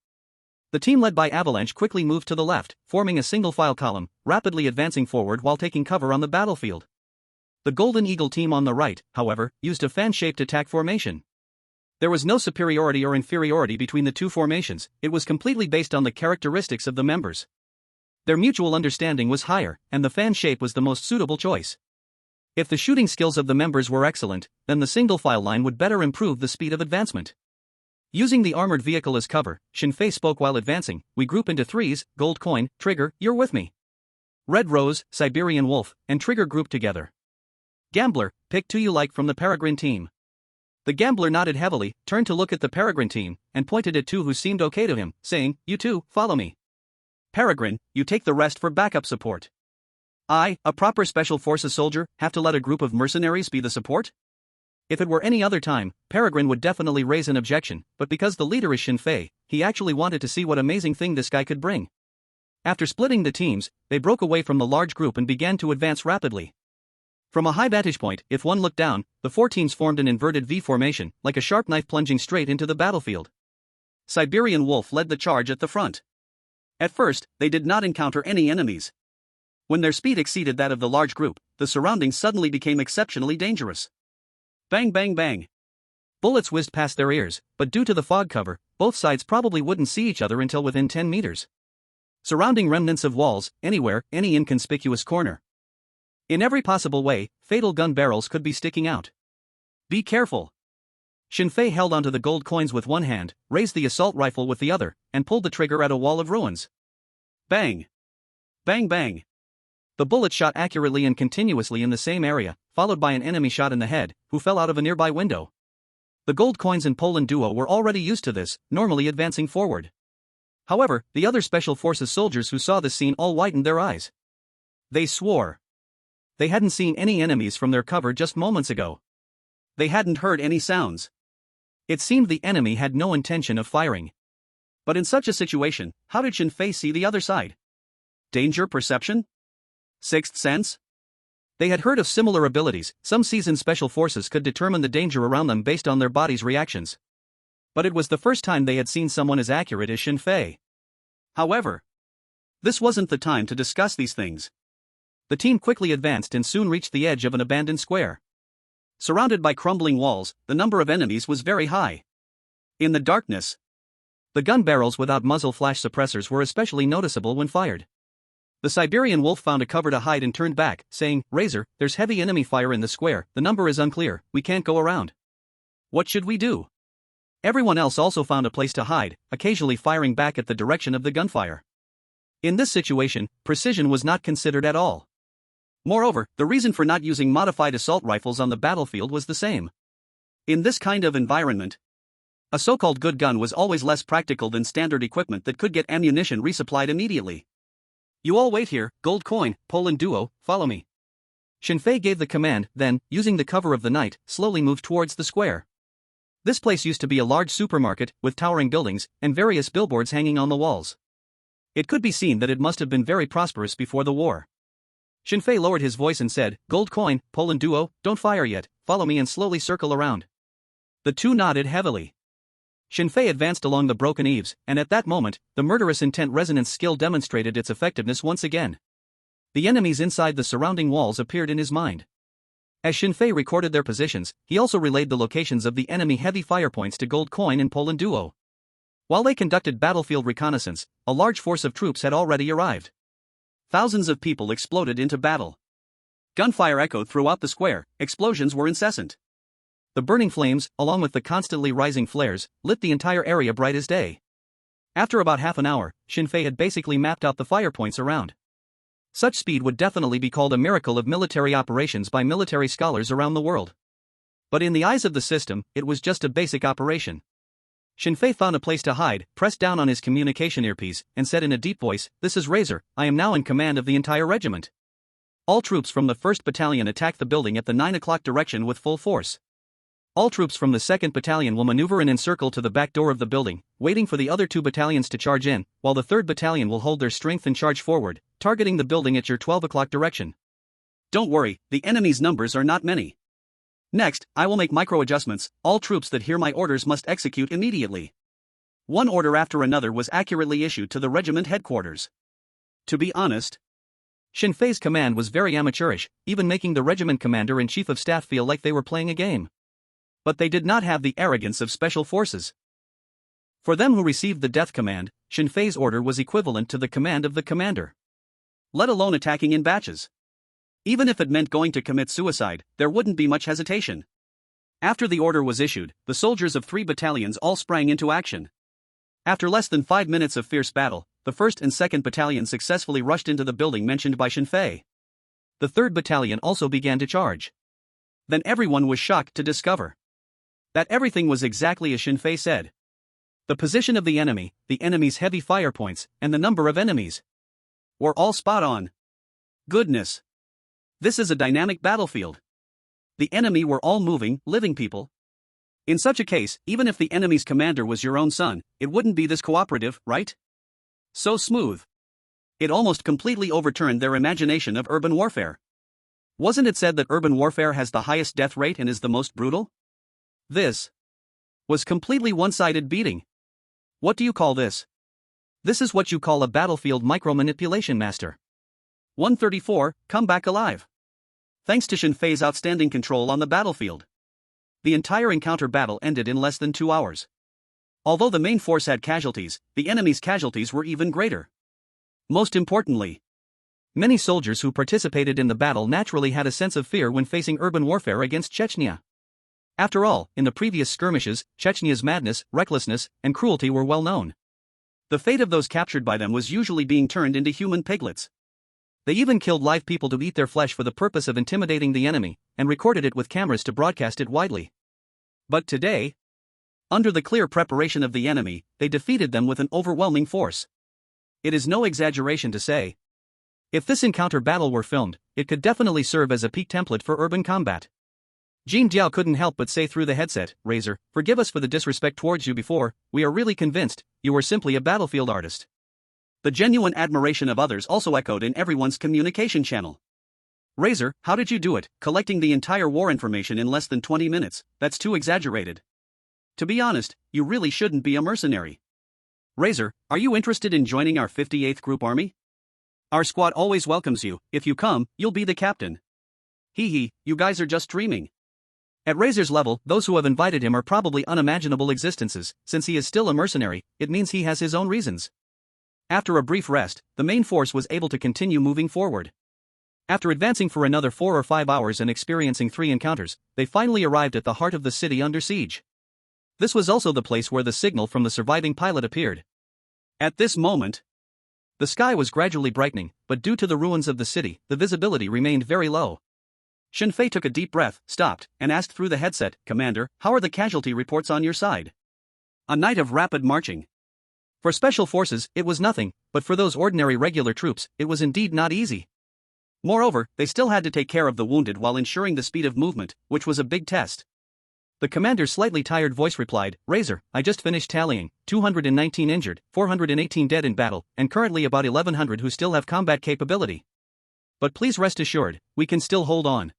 Speaker 1: The team led by Avalanche quickly moved to the left, forming a single-file column, rapidly advancing forward while taking cover on the battlefield. The Golden Eagle team on the right, however, used a fan-shaped attack formation. There was no superiority or inferiority between the 2 formations, it was completely based on the characteristics of the members. Their mutual understanding was higher, and the fan shape was the most suitable choice. If the shooting skills of the members were excellent, then the single-file line would better improve the speed of advancement. Using the armored vehicle as cover, Xin Fei spoke while advancing, "We group into 3s, Gold Coin, Trigger, you're with me. Red Rose, Siberian Wolf, and Trigger group together. Gambler, pick 2 you like from the Peregrine team." The Gambler nodded heavily, turned to look at the Peregrine team, and pointed at 2 who seemed okay to him, saying, "You 2, follow me. Peregrine, you take the rest for backup support. I, a proper Special Forces soldier, have to let a group of mercenaries be the support?" If it were any other time, Peregrine would definitely raise an objection, but because the leader is Xin Fei, he actually wanted to see what amazing thing this guy could bring. After splitting the teams, they broke away from the large group and began to advance rapidly. From a high vantage point, if one looked down, the 4 teams formed an inverted V formation, like a sharp knife plunging straight into the battlefield. Siberian Wolf led the charge at the front. At first, they did not encounter any enemies. When their speed exceeded that of the large group, the surroundings suddenly became exceptionally dangerous. Bang bang bang. Bullets whizzed past their ears, but due to the fog cover, both sides probably wouldn't see each other until within 10 meters. Surrounding remnants of walls, anywhere, any inconspicuous corner. In every possible way, fatal gun barrels could be sticking out. Be careful. Shinfei held onto the gold coins with one hand, raised the assault rifle with the other, and pulled the trigger at a wall of ruins. Bang! Bang bang! The bullet shot accurately and continuously in the same area, followed by an enemy shot in the head, who fell out of a nearby window. The gold coins and Poland duo were already used to this, normally advancing forward. However, the other Special Forces soldiers who saw this scene all widened their eyes. They swore. They hadn't seen any enemies from their cover just moments ago. They hadn't heard any sounds. It seemed the enemy had no intention of firing. But in such a situation, how did Shinfei see the other side? Danger perception? Sixth sense? They had heard of similar abilities. Some seasoned special forces could determine the danger around them based on their body's reactions. But it was the first time they had seen someone as accurate as Shinfei. However, this wasn't the time to discuss these things. The team quickly advanced and soon reached the edge of an abandoned square. Surrounded by crumbling walls, the number of enemies was very high. In the darkness, the gun barrels without muzzle flash suppressors were especially noticeable when fired. The Siberian Wolf found a cover to hide and turned back, saying, "Razor, there's heavy enemy fire in the square, the number is unclear, we can't go around. What should we do?" Everyone else also found a place to hide, occasionally firing back at the direction of the gunfire. In this situation, precision was not considered at all. Moreover, the reason for not using modified assault rifles on the battlefield was the same. In this kind of environment, a so-called good gun was always less practical than standard equipment that could get ammunition resupplied immediately. "You all wait here, gold coin, Poland duo, follow me." Shinfei gave the command, then, using the cover of the night, slowly moved towards the square. This place used to be a large supermarket, with towering buildings, and various billboards hanging on the walls. It could be seen that it must have been very prosperous before the war. Shinfei lowered his voice and said, "Gold coin, Poland duo, don't fire yet, follow me and slowly circle around." The two nodded heavily. Shinfei advanced along the broken eaves, and at that moment, the murderous intent resonance skill demonstrated its effectiveness once again. The enemies inside the surrounding walls appeared in his mind. As Shinfei recorded their positions, he also relayed the locations of the enemy heavy fire points to Gold Coin and Poland duo. While they conducted battlefield reconnaissance, a large force of troops had already arrived. Thousands of people exploded into battle. Gunfire echoed throughout the square, explosions were incessant. The burning flames, along with the constantly rising flares, lit the entire area bright as day. After about half an hour, Shinfei had basically mapped out the fire points around. Such speed would definitely be called a miracle of military operations by military scholars around the world. But in the eyes of the system, it was just a basic operation. Shinfei found a place to hide, pressed down on his communication earpiece, and said in a deep voice, "This is Razor, I am now in command of the entire regiment. All troops from the 1st Battalion attack the building at the 9 o'clock direction with full force. All troops from the 2nd Battalion will maneuver and encircle to the back door of the building, waiting for the other 2 battalions to charge in, while the 3rd Battalion will hold their strength and charge forward, targeting the building at your 12 o'clock direction. Don't worry, the enemy's numbers are not many. Next, I will make micro-adjustments. All troops that hear my orders must execute immediately." One order after another was accurately issued to the regiment headquarters. To be honest, Shinfei's command was very amateurish, even making the regiment commander and chief of staff feel like they were playing a game. But they did not have the arrogance of special forces. For them who received the death command, Shinfei's order was equivalent to the command of the commander. Let alone attacking in batches. Even if it meant going to commit suicide, there wouldn't be much hesitation. After the order was issued, the soldiers of 3 battalions all sprang into action. After less than 5 minutes of fierce battle, the 1st and 2nd Battalion successfully rushed into the building mentioned by Shinfei. The 3rd Battalion also began to charge. Then everyone was shocked to discover that everything was exactly as Shinfei said. The position of the enemy's heavy fire points, and the number of enemies were all spot on. Goodness! This is a dynamic battlefield. The enemy were all moving, living people. In such a case, even if the enemy's commander was your own son, it wouldn't be this cooperative, right? So smooth. It almost completely overturned their imagination of urban warfare. Wasn't it said that urban warfare has the highest death rate and is the most brutal? This was completely one-sided beating. What do you call this? This is what you call a battlefield micromanipulation master. 134, come back alive. Thanks to Shen Fei's outstanding control on the battlefield, the entire encounter battle ended in less than 2 hours. Although the main force had casualties, the enemy's casualties were even greater. Most importantly, many soldiers who participated in the battle naturally had a sense of fear when facing urban warfare against Chechnya. After all, in the previous skirmishes, Chechnya's madness, recklessness, and cruelty were well known. The fate of those captured by them was usually being turned into human piglets. They even killed live people to eat their flesh for the purpose of intimidating the enemy, and recorded it with cameras to broadcast it widely. But today, under the clear preparation of the enemy, they defeated them with an overwhelming force. It is no exaggeration to say, if this encounter battle were filmed, it could definitely serve as a peak template for urban combat. Jean Diao couldn't help but say through the headset, Razor, forgive us for the disrespect towards you before, we are really convinced, you were simply a battlefield artist. The genuine admiration of others also echoed in everyone's communication channel. Razor, how did you do it, collecting the entire war information in less than 20 minutes, that's too exaggerated. To be honest, you really shouldn't be a mercenary. Razor, are you interested in joining our 58th Group Army? Our squad always welcomes you, if you come, you'll be the captain. Hee, you guys are just dreaming. At Razor's level, those who have invited him are probably unimaginable existences, since he is still a mercenary, it means he has his own reasons. After a brief rest, the main force was able to continue moving forward. After advancing for another 4 or 5 hours and experiencing 3 encounters, they finally arrived at the heart of the city under siege. This was also the place where the signal from the surviving pilot appeared. At this moment, the sky was gradually brightening, but due to the ruins of the city, the visibility remained very low. Shen Fei took a deep breath, stopped, and asked through the headset, Commander, how are the casualty reports on your side? A night of rapid marching. For special forces, it was nothing, but for those ordinary regular troops, it was indeed not easy. Moreover, they still had to take care of the wounded while ensuring the speed of movement, which was a big test. The commander's slightly tired voice replied, Razor, I just finished tallying, 219 injured, 418 dead in battle, and currently about 1100 who still have combat capability. But please rest assured, we can still hold on.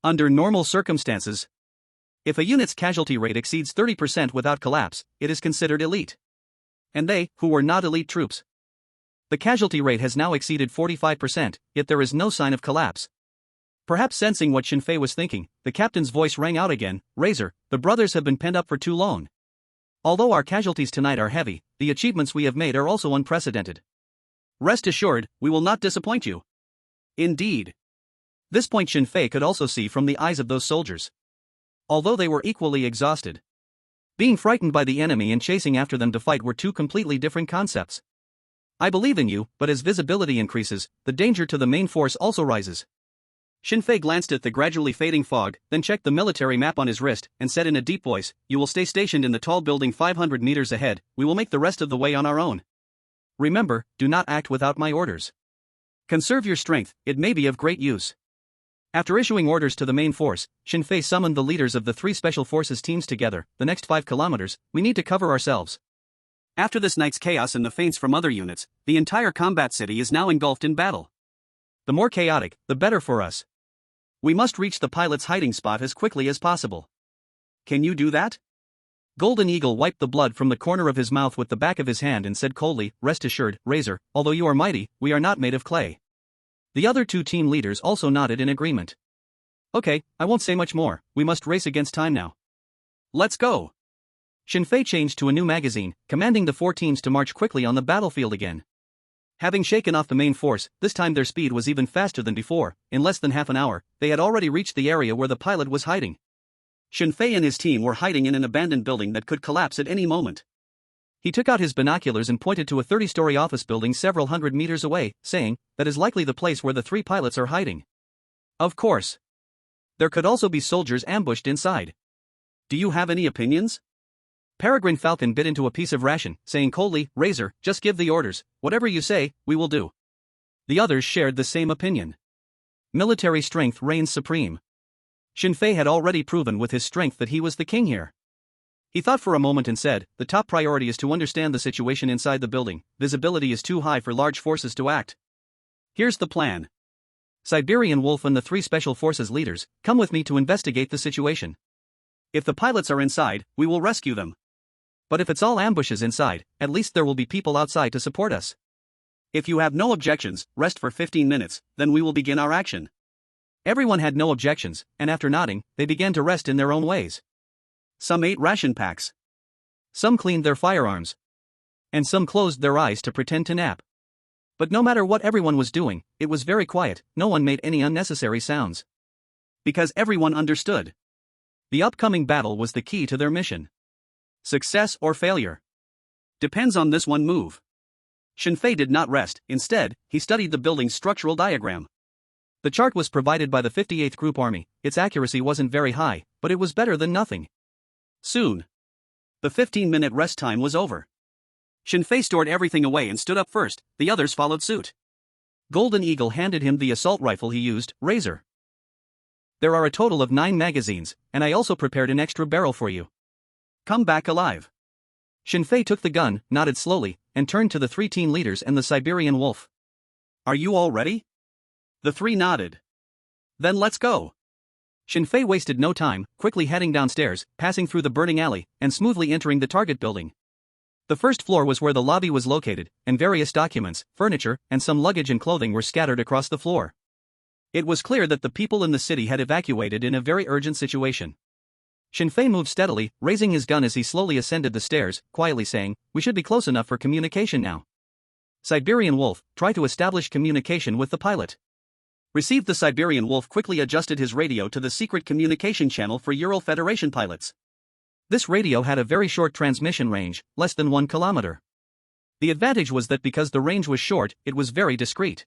Speaker 1: Under normal circumstances, if a unit's casualty rate exceeds 30% without collapse, it is considered elite. And they, who were not elite troops. The casualty rate has now exceeded 45%, yet there is no sign of collapse. Perhaps sensing what Shen Fei was thinking, the captain's voice rang out again, Razor, the brothers have been penned up for too long. Although our casualties tonight are heavy, the achievements we have made are also unprecedented. Rest assured, we will not disappoint you. Indeed. This point Shen Fei could also see from the eyes of those soldiers. Although they were equally exhausted, being frightened by the enemy and chasing after them to fight were two completely different concepts. I believe in you, but as visibility increases, the danger to the main force also rises. Shen Fei glanced at the gradually fading fog, then checked the military map on his wrist, and said in a deep voice, You will stay stationed in the tall building 500 meters ahead, we will make the rest of the way on our own. Remember, do not act without my orders. Conserve your strength, it may be of great use. After issuing orders to the main force, Shen Fei summoned the leaders of the 3 special forces teams together. The next 5 kilometers, we need to cover ourselves. After this night's chaos and the feints from other units, the entire combat city is now engulfed in battle. The more chaotic, the better for us. We must reach the pilot's hiding spot as quickly as possible. Can you do that? Golden Eagle wiped the blood from the corner of his mouth with the back of his hand and said coldly, Rest assured, Razor, although you are mighty, we are not made of clay. The other 2 team leaders also nodded in agreement. Okay, I won't say much more, we must race against time now. Let's go! Shen Fei changed to a new magazine, commanding the 4 teams to march quickly on the battlefield again. Having shaken off the main force, this time their speed was even faster than before. In less than half an hour, they had already reached the area where the pilot was hiding. Shen Fei and his team were hiding in an abandoned building that could collapse at any moment. He took out his binoculars and pointed to a 30-story office building several hundred meters away, saying, That is likely the place where the 3 pilots are hiding. Of course. There could also be soldiers ambushed inside. Do you have any opinions? Peregrine Falcon bit into a piece of ration, saying coldly, Razor, just give the orders, whatever you say, we will do. The others shared the same opinion. Military strength reigns supreme. Shen Fei had already proven with his strength that he was the king here. He thought for a moment and said, The top priority is to understand the situation inside the building, visibility is too high for large forces to act. Here's the plan. Siberian Wolf and the 3 special forces leaders, come with me to investigate the situation. If the pilots are inside, we will rescue them. But if it's all ambushes inside, at least there will be people outside to support us. If you have no objections, rest for 15 minutes, then we will begin our action. Everyone had no objections, and after nodding, they began to rest in their own ways. Some ate ration packs. Some cleaned their firearms. And some closed their eyes to pretend to nap. But no matter what everyone was doing, it was very quiet, no one made any unnecessary sounds. Because everyone understood. The upcoming battle was the key to their mission. Success or failure depends on this one move. Shinfei did not rest, instead, he studied the building's structural diagram. The chart was provided by the 58th Group Army, its accuracy wasn't very high, but it was better than nothing. Soon. The 15-minute rest time was over. Shinfei stored everything away and stood up first, the others followed suit. Golden Eagle handed him the assault rifle he used, Razor. There are a total of 9 magazines, and I also prepared an extra barrel for you. Come back alive. Shinfei took the gun, nodded slowly, and turned to the 3 team leaders and the Siberian Wolf. Are you all ready? The 3 nodded. Then let's go. Shinfei wasted no time, quickly heading downstairs, passing through the burning alley, and smoothly entering the target building. The first floor was where the lobby was located, and various documents, furniture, and some luggage and clothing were scattered across the floor. It was clear that the people in the city had evacuated in a very urgent situation. Shinfei moved steadily, raising his gun as he slowly ascended the stairs, quietly saying, "We should be close enough for communication now." Siberian Wolf, try to establish communication with the pilot. Received. The Siberian Wolf quickly adjusted his radio to the secret communication channel for Ural Federation pilots. This radio had a very short transmission range, less than 1 kilometer. The advantage was that because the range was short, it was very discreet.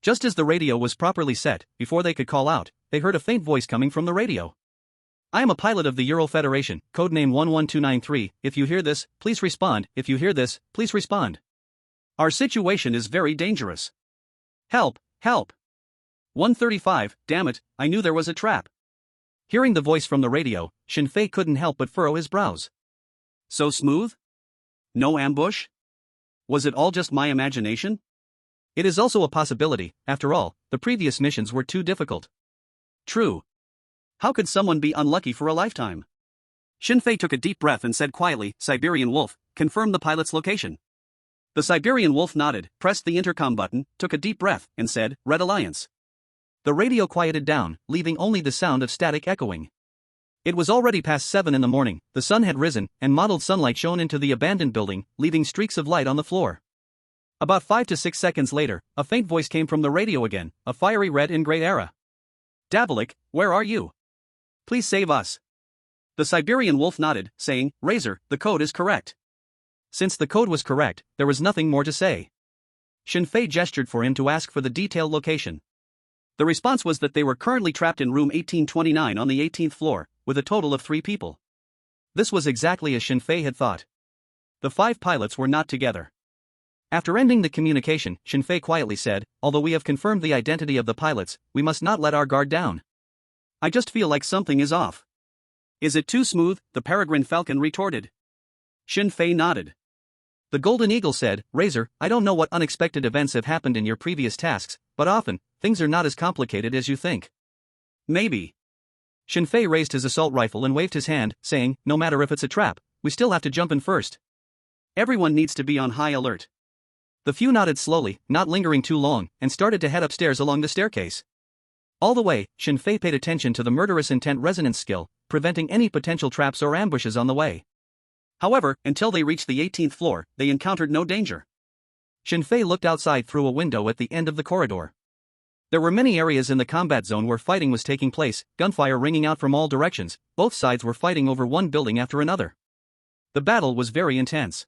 Speaker 1: Just as the radio was properly set, before they could call out, they heard a faint voice coming from the radio. "I am a pilot of the Ural Federation, codename 11293, if you hear this, please respond, if you hear this, please respond. Our situation is very dangerous. Help, help. 135, damn it, I knew there was a trap." Hearing the voice from the radio, Shinfei couldn't help but furrow his brows. So smooth? No ambush? Was it all just my imagination? It is also a possibility, after all, the previous missions were too difficult. True. How could someone be unlucky for a lifetime? Shinfei took a deep breath and said quietly, "Siberian Wolf, confirm the pilot's location." The Siberian Wolf nodded, pressed the intercom button, took a deep breath, and said, "Red Alliance." The radio quieted down, leaving only the sound of static echoing. It was already past 7 in the morning, the sun had risen, and mottled sunlight shone into the abandoned building, leaving streaks of light on the floor. About 5 to 6 seconds later, a faint voice came from the radio again, a fiery red and gray era. "Dabbalik, where are you? Please save us." The Siberian Wolf nodded, saying, "Razor, the code is correct." Since the code was correct, there was nothing more to say. Shinfei gestured for him to ask for the detailed location. The response was that they were currently trapped in room 1829 on the 18th floor, with a total of 3 people. This was exactly as Shinfei had thought. The 5 pilots were not together. After ending the communication, Shinfei quietly said, "Although we have confirmed the identity of the pilots, we must not let our guard down. I just feel like something is off." "Is it too smooth?" the Peregrine Falcon retorted. Shinfei nodded. The Golden Eagle said, "Razor, I don't know what unexpected events have happened in your previous tasks, but often, things are not as complicated as you think." "Maybe." Shinfei raised his assault rifle and waved his hand, saying, "No matter if it's a trap, we still have to jump in first. Everyone needs to be on high alert." The few nodded slowly, not lingering too long, and started to head upstairs along the staircase. All the way, Shinfei paid attention to the murderous intent resonance skill, preventing any potential traps or ambushes on the way. However, until they reached the 18th floor, they encountered no danger. Shinfei looked outside through a window at the end of the corridor. There were many areas in the combat zone where fighting was taking place, gunfire ringing out from all directions, both sides were fighting over one building after another. The battle was very intense.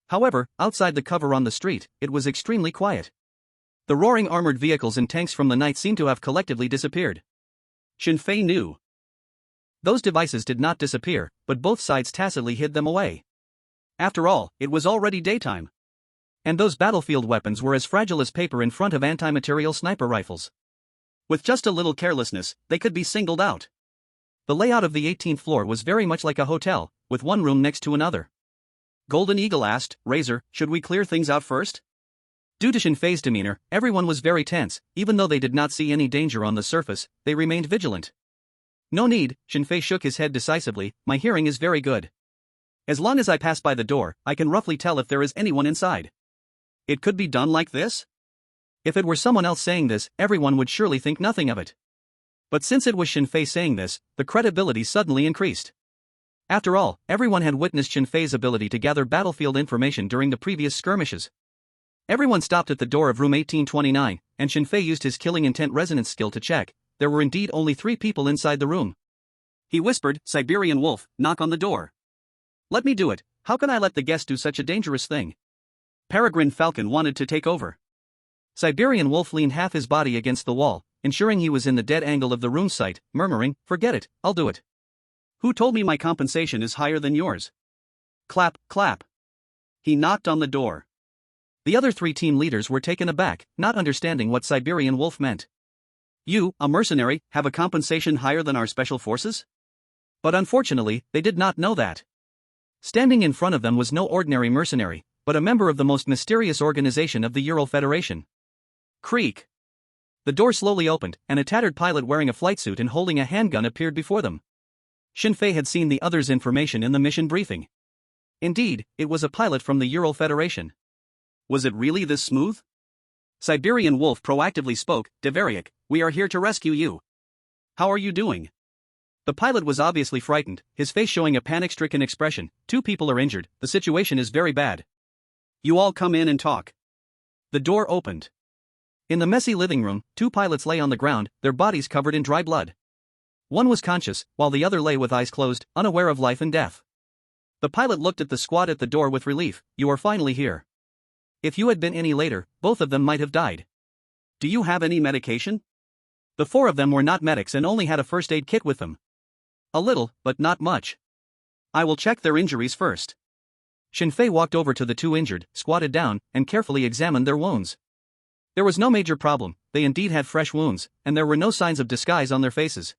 Speaker 1: However, outside the cover on the street, it was extremely quiet. The roaring armored vehicles and tanks from the night seemed to have collectively disappeared. Shinfei knew. Those devices did not disappear, but both sides tacitly hid them away. After all, it was already daytime. And those battlefield weapons were as fragile as paper in front of anti-material sniper rifles. With just a little carelessness, they could be singled out. The layout of the 18th floor was very much like a hotel, with one room next to another. Golden Eagle asked, "Razor, should we clear things out first?" Due to Shinfei's demeanor, everyone was very tense. Even though they did not see any danger on the surface, they remained vigilant. "No need," Shinfei shook his head decisively, "my hearing is very good. As long as I pass by the door, I can roughly tell if there is anyone inside. It could be done like this? If it were someone else saying this, everyone would surely think nothing of it. But since it was Shinfei saying this, the credibility suddenly increased. After all, everyone had witnessed Shinfei's ability to gather battlefield information during the previous skirmishes. Everyone stopped at the door of room 1829, and Shinfei used his killing intent resonance skill to check. There were indeed only 3 people inside the room. He whispered, "Siberian Wolf, knock on the door." "Let me do it. How can I let the guest do such a dangerous thing?" Peregrine Falcon wanted to take over. Siberian Wolf leaned half his body against the wall, ensuring he was in the dead angle of the room site, murmuring, "Forget it, I'll do it. Who told me my compensation is higher than yours?" Clap, clap. He knocked on the door. The other 3 team leaders were taken aback, not understanding what Siberian Wolf meant. "You, a mercenary, have a compensation higher than our special forces?" But unfortunately, they did not know that. Standing in front of them was no ordinary mercenary, but a member of the most mysterious organization of the Ural Federation. Creak. The door slowly opened, and a tattered pilot wearing a flight suit and holding a handgun appeared before them. Shinfei had seen the others' information in the mission briefing. Indeed, it was a pilot from the Ural Federation. Was it really this smooth? Siberian Wolf proactively spoke, "Deveriak, we are here to rescue you. How are you doing?" The pilot was obviously frightened, his face showing a panic-stricken expression. "2 people are injured, the situation is very bad. You all come in and talk." The door opened. In the messy living room, 2 pilots lay on the ground, their bodies covered in dry blood. One was conscious, while the other lay with eyes closed, unaware of life and death. The pilot looked at the squad at the door with relief. "You are finally here. If you had been any later, both of them might have died. Do you have any medication?" The 4 of them were not medics and only had a first aid kit with them. "A little, but not much. I will check their injuries first." Shinfei walked over to the 2 injured, squatted down, and carefully examined their wounds. There was no major problem, they indeed had fresh wounds, and there were no signs of disguise on their faces.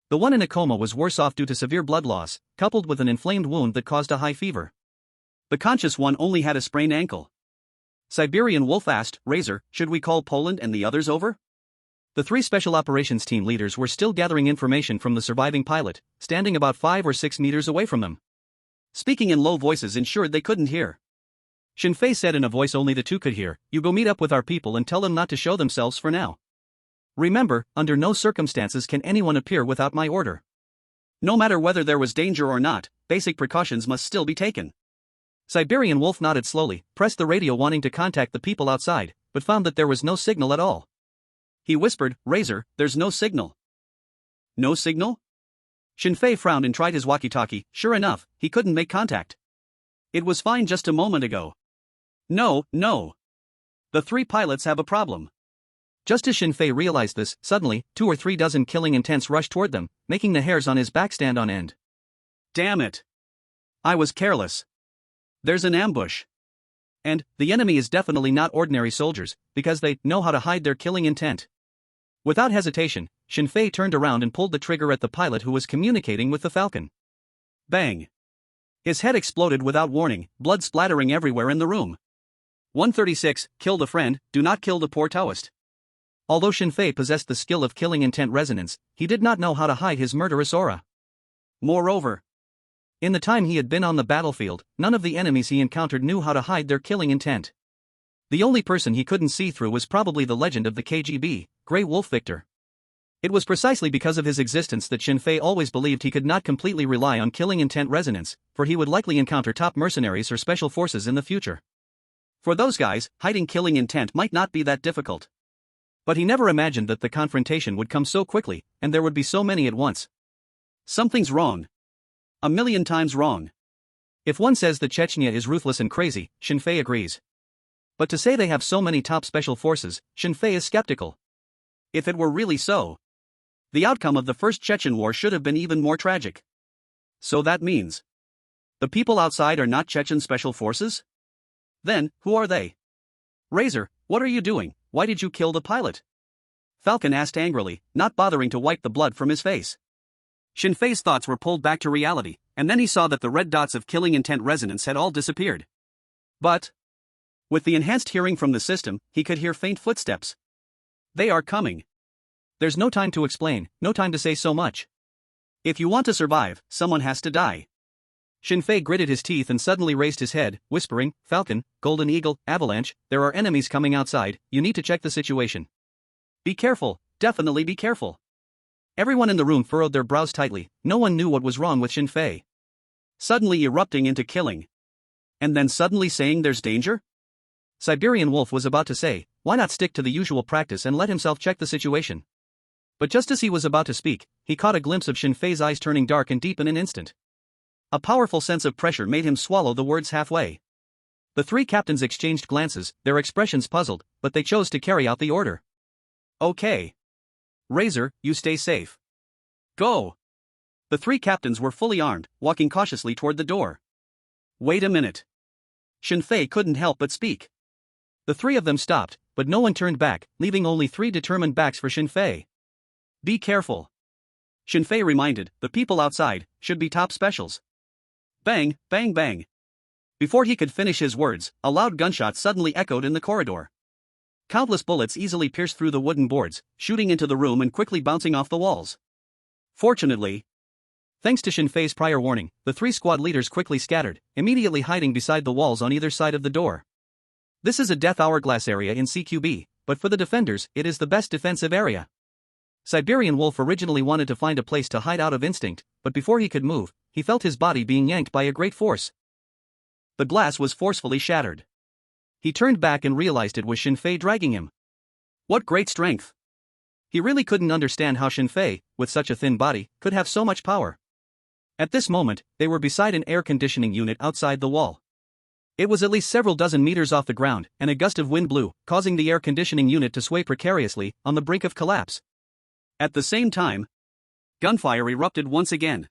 Speaker 1: The one in a coma was worse off due to severe blood loss, coupled with an inflamed wound that caused a high fever. The conscious one only had a sprained ankle. Siberian Wolf asked, "Razor, should we call Poland and the others over?" The 3 special operations team leaders were still gathering information from the surviving pilot, standing about 5 or 6 meters away from them. Speaking in low voices ensured they couldn't hear. Shinfei said in a voice only the 2 could hear, "You go meet up with our people and tell them not to show themselves for now. Remember, under no circumstances can anyone appear without my order. No matter whether there was danger or not, basic precautions must still be taken." Siberian Wolf nodded slowly, pressed the radio wanting to contact the people outside, but found that there was no signal at all. He whispered, "Razor, there's no signal." "No signal?" Shinfei frowned and tried his walkie-talkie. Sure enough, he couldn't make contact. "It was fine just a moment ago." No. The 3 pilots have a problem." Just as Shinfei realized this, suddenly, 2 or 3 dozen killing intents rushed toward them, making the hairs on his back stand on end. "Damn it! I was careless. There's an ambush. And the enemy is definitely not ordinary soldiers, because they know how to hide their killing intent." Without hesitation, Shinfei turned around and pulled the trigger at the pilot who was communicating with the Falcon. Bang! His head exploded without warning, blood splattering everywhere in the room. 136, kill the friend, do not kill the poor Taoist. Although Shinfei possessed the skill of killing intent resonance, he did not know how to hide his murderous aura. Moreover, in the time he had been on the battlefield, none of the enemies he encountered knew how to hide their killing intent. The only person he couldn't see through was probably the legend of the KGB, Grey Wolf Victor. It was precisely because of his existence that Shinfei always believed he could not completely rely on killing intent resonance, for he would likely encounter top mercenaries or special forces in the future. For those guys, hiding killing intent might not be that difficult. But he never imagined that the confrontation would come so quickly, and there would be so many at once. Something's wrong. 1,000,000 times wrong. If one says that Chechnya is ruthless and crazy, Shinfei agrees. But to say they have so many top special forces, Shinfei is skeptical. If it were really so, the outcome of the First Chechen War should have been even more tragic. So that means the people outside are not Chechen special forces? Then, who are they? Razor, what are you doing? Why did you kill the pilot? Falcon asked angrily, not bothering to wipe the blood from his face. Shinfei's thoughts were pulled back to reality, and then he saw that the red dots of killing intent resonance had all disappeared. But with the enhanced hearing from the system, he could hear faint footsteps. They are coming. There's no time to explain, no time to say so much. If you want to survive, someone has to die. Shinfei gritted his teeth and suddenly raised his head, whispering, "Falcon, Golden Eagle, Avalanche, there are enemies coming outside, you need to check the situation. Be careful, definitely be careful." Everyone in the room furrowed their brows tightly, no one knew what was wrong with Shinfei. Suddenly erupting into killing. And then suddenly saying there's danger? Siberian Wolf was about to say, why not stick to the usual practice and let himself check the situation. But just as he was about to speak, he caught a glimpse of Shinfei's eyes turning dark and deep in an instant. A powerful sense of pressure made him swallow the words halfway. The three captains exchanged glances, their expressions puzzled, but they chose to carry out the order. Okay. Razor, you stay safe. Go. The three captains were fully armed, walking cautiously toward the door. Wait a minute. Shinfei couldn't help but speak. The three of them stopped, but no one turned back, leaving only three determined backs for Shinfei. Be careful. Shinfei reminded, the people outside should be top specials. Bang, bang, bang. Before he could finish his words, a loud gunshot suddenly echoed in the corridor. Countless bullets easily pierced through the wooden boards, shooting into the room and quickly bouncing off the walls. Fortunately, thanks to Shinfei's prior warning, the three squad leaders quickly scattered, immediately hiding beside the walls on either side of the door. This is a death hourglass area in CQB, but for the defenders, it is the best defensive area. Siberian Wolf originally wanted to find a place to hide out of instinct, but before he could move, he felt his body being yanked by a great force. The glass was forcefully shattered. He turned back and realized it was Shinfei dragging him. What great strength! He really couldn't understand how Shinfei, with such a thin body, could have so much power. At this moment, they were beside an air conditioning unit outside the wall. It was at least several dozen meters off the ground, and a gust of wind blew, causing the air conditioning unit to sway precariously, on the brink of collapse. At the same time, gunfire erupted once again.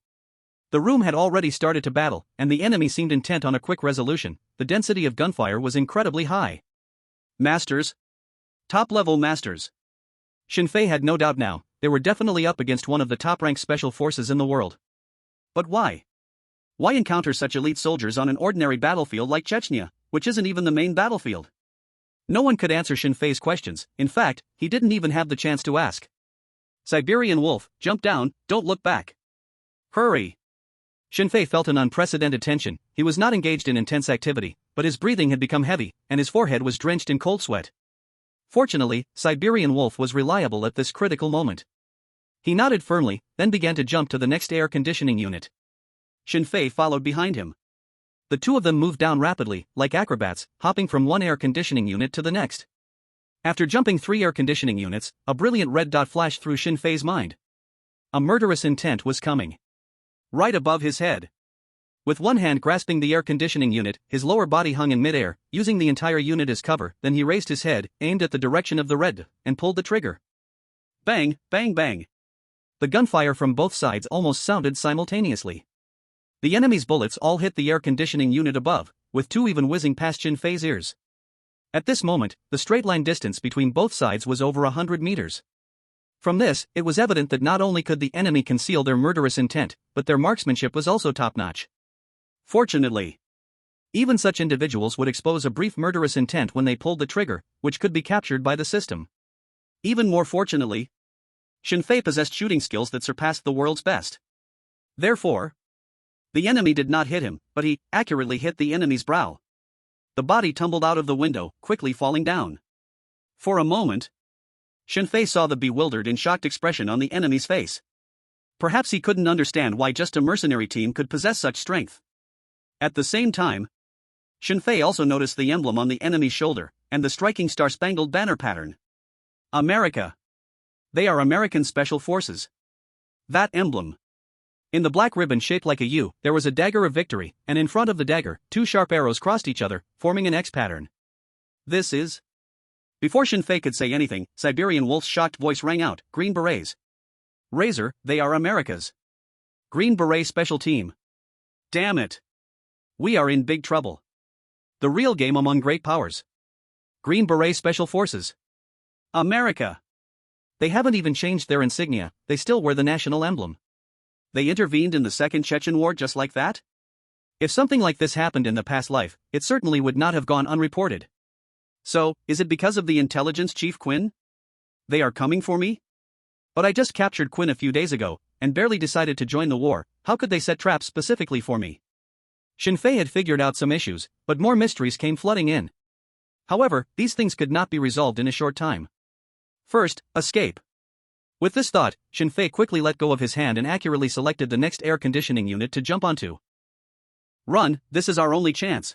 Speaker 1: The room had already started to battle, and the enemy seemed intent on a quick resolution. The density of gunfire was incredibly high. Masters. Top-level masters. Shinfei had no doubt now, they were definitely up against one of the top-ranked special forces in the world. But why? Why encounter such elite soldiers on an ordinary battlefield like Chechnya, which isn't even the main battlefield? No one could answer Shinfei's questions, in fact, he didn't even have the chance to ask. Siberian Wolf, jump down, don't look back. Hurry! Shinfei felt an unprecedented tension. He was not engaged in intense activity, but his breathing had become heavy, and his forehead was drenched in cold sweat. Fortunately, Siberian Wolf was reliable at this critical moment. He nodded firmly, then began to jump to the next air conditioning unit. Shinfei followed behind him. The two of them moved down rapidly, like acrobats, hopping from one air conditioning unit to the next. After jumping 3 air conditioning units, a brilliant red dot flashed through Shinfei's mind. A murderous intent was coming. Right above his head. With one hand grasping the air conditioning unit, his lower body hung in midair, using the entire unit as cover. Then he raised his head, aimed at the direction of the red, and pulled the trigger. Bang, bang, bang. The gunfire from both sides almost sounded simultaneously. The enemy's bullets all hit the air conditioning unit above, with 2 even whizzing past Shinfei's ears. At this moment, the straight-line distance between both sides was over 100 meters. From this, it was evident that not only could the enemy conceal their murderous intent, but their marksmanship was also top-notch. Fortunately, even such individuals would expose a brief murderous intent when they pulled the trigger, which could be captured by the system. Even more fortunately, Shinfei possessed shooting skills that surpassed the world's best. Therefore, the enemy did not hit him, but he accurately hit the enemy's brow. The body tumbled out of the window, quickly falling down. For a moment, Shinfei saw the bewildered and shocked expression on the enemy's face. Perhaps he couldn't understand why just a mercenary team could possess such strength. At the same time, Shinfei also noticed the emblem on the enemy's shoulder, and the striking star-spangled banner pattern. America. They are American Special Forces. That emblem. In the black ribbon shaped like a U, there was a dagger of victory, and in front of the dagger, 2 sharp arrows crossed each other, forming an X pattern. This is... Before Shinfei could say anything, Siberian Wolf's shocked voice rang out, Green Berets. Razor, they are America's Green Beret Special Team. Damn it. We are in big trouble. The real game among great powers. Green Beret Special Forces. America. They haven't even changed their insignia, they still wear the national emblem. They intervened in the Second Chechen War just like that? If something like this happened in the past life, it certainly would not have gone unreported. So, is it because of the intelligence chief Quinn? They are coming for me? But I just captured Quinn a few days ago, and barely decided to join the war. How could they set traps specifically for me? Shinfei had figured out some issues, but more mysteries came flooding in. However, these things could not be resolved in a short time. First, escape. With this thought, Shinfei quickly let go of his hand and accurately selected the next air conditioning unit to jump onto. Run, this is our only chance.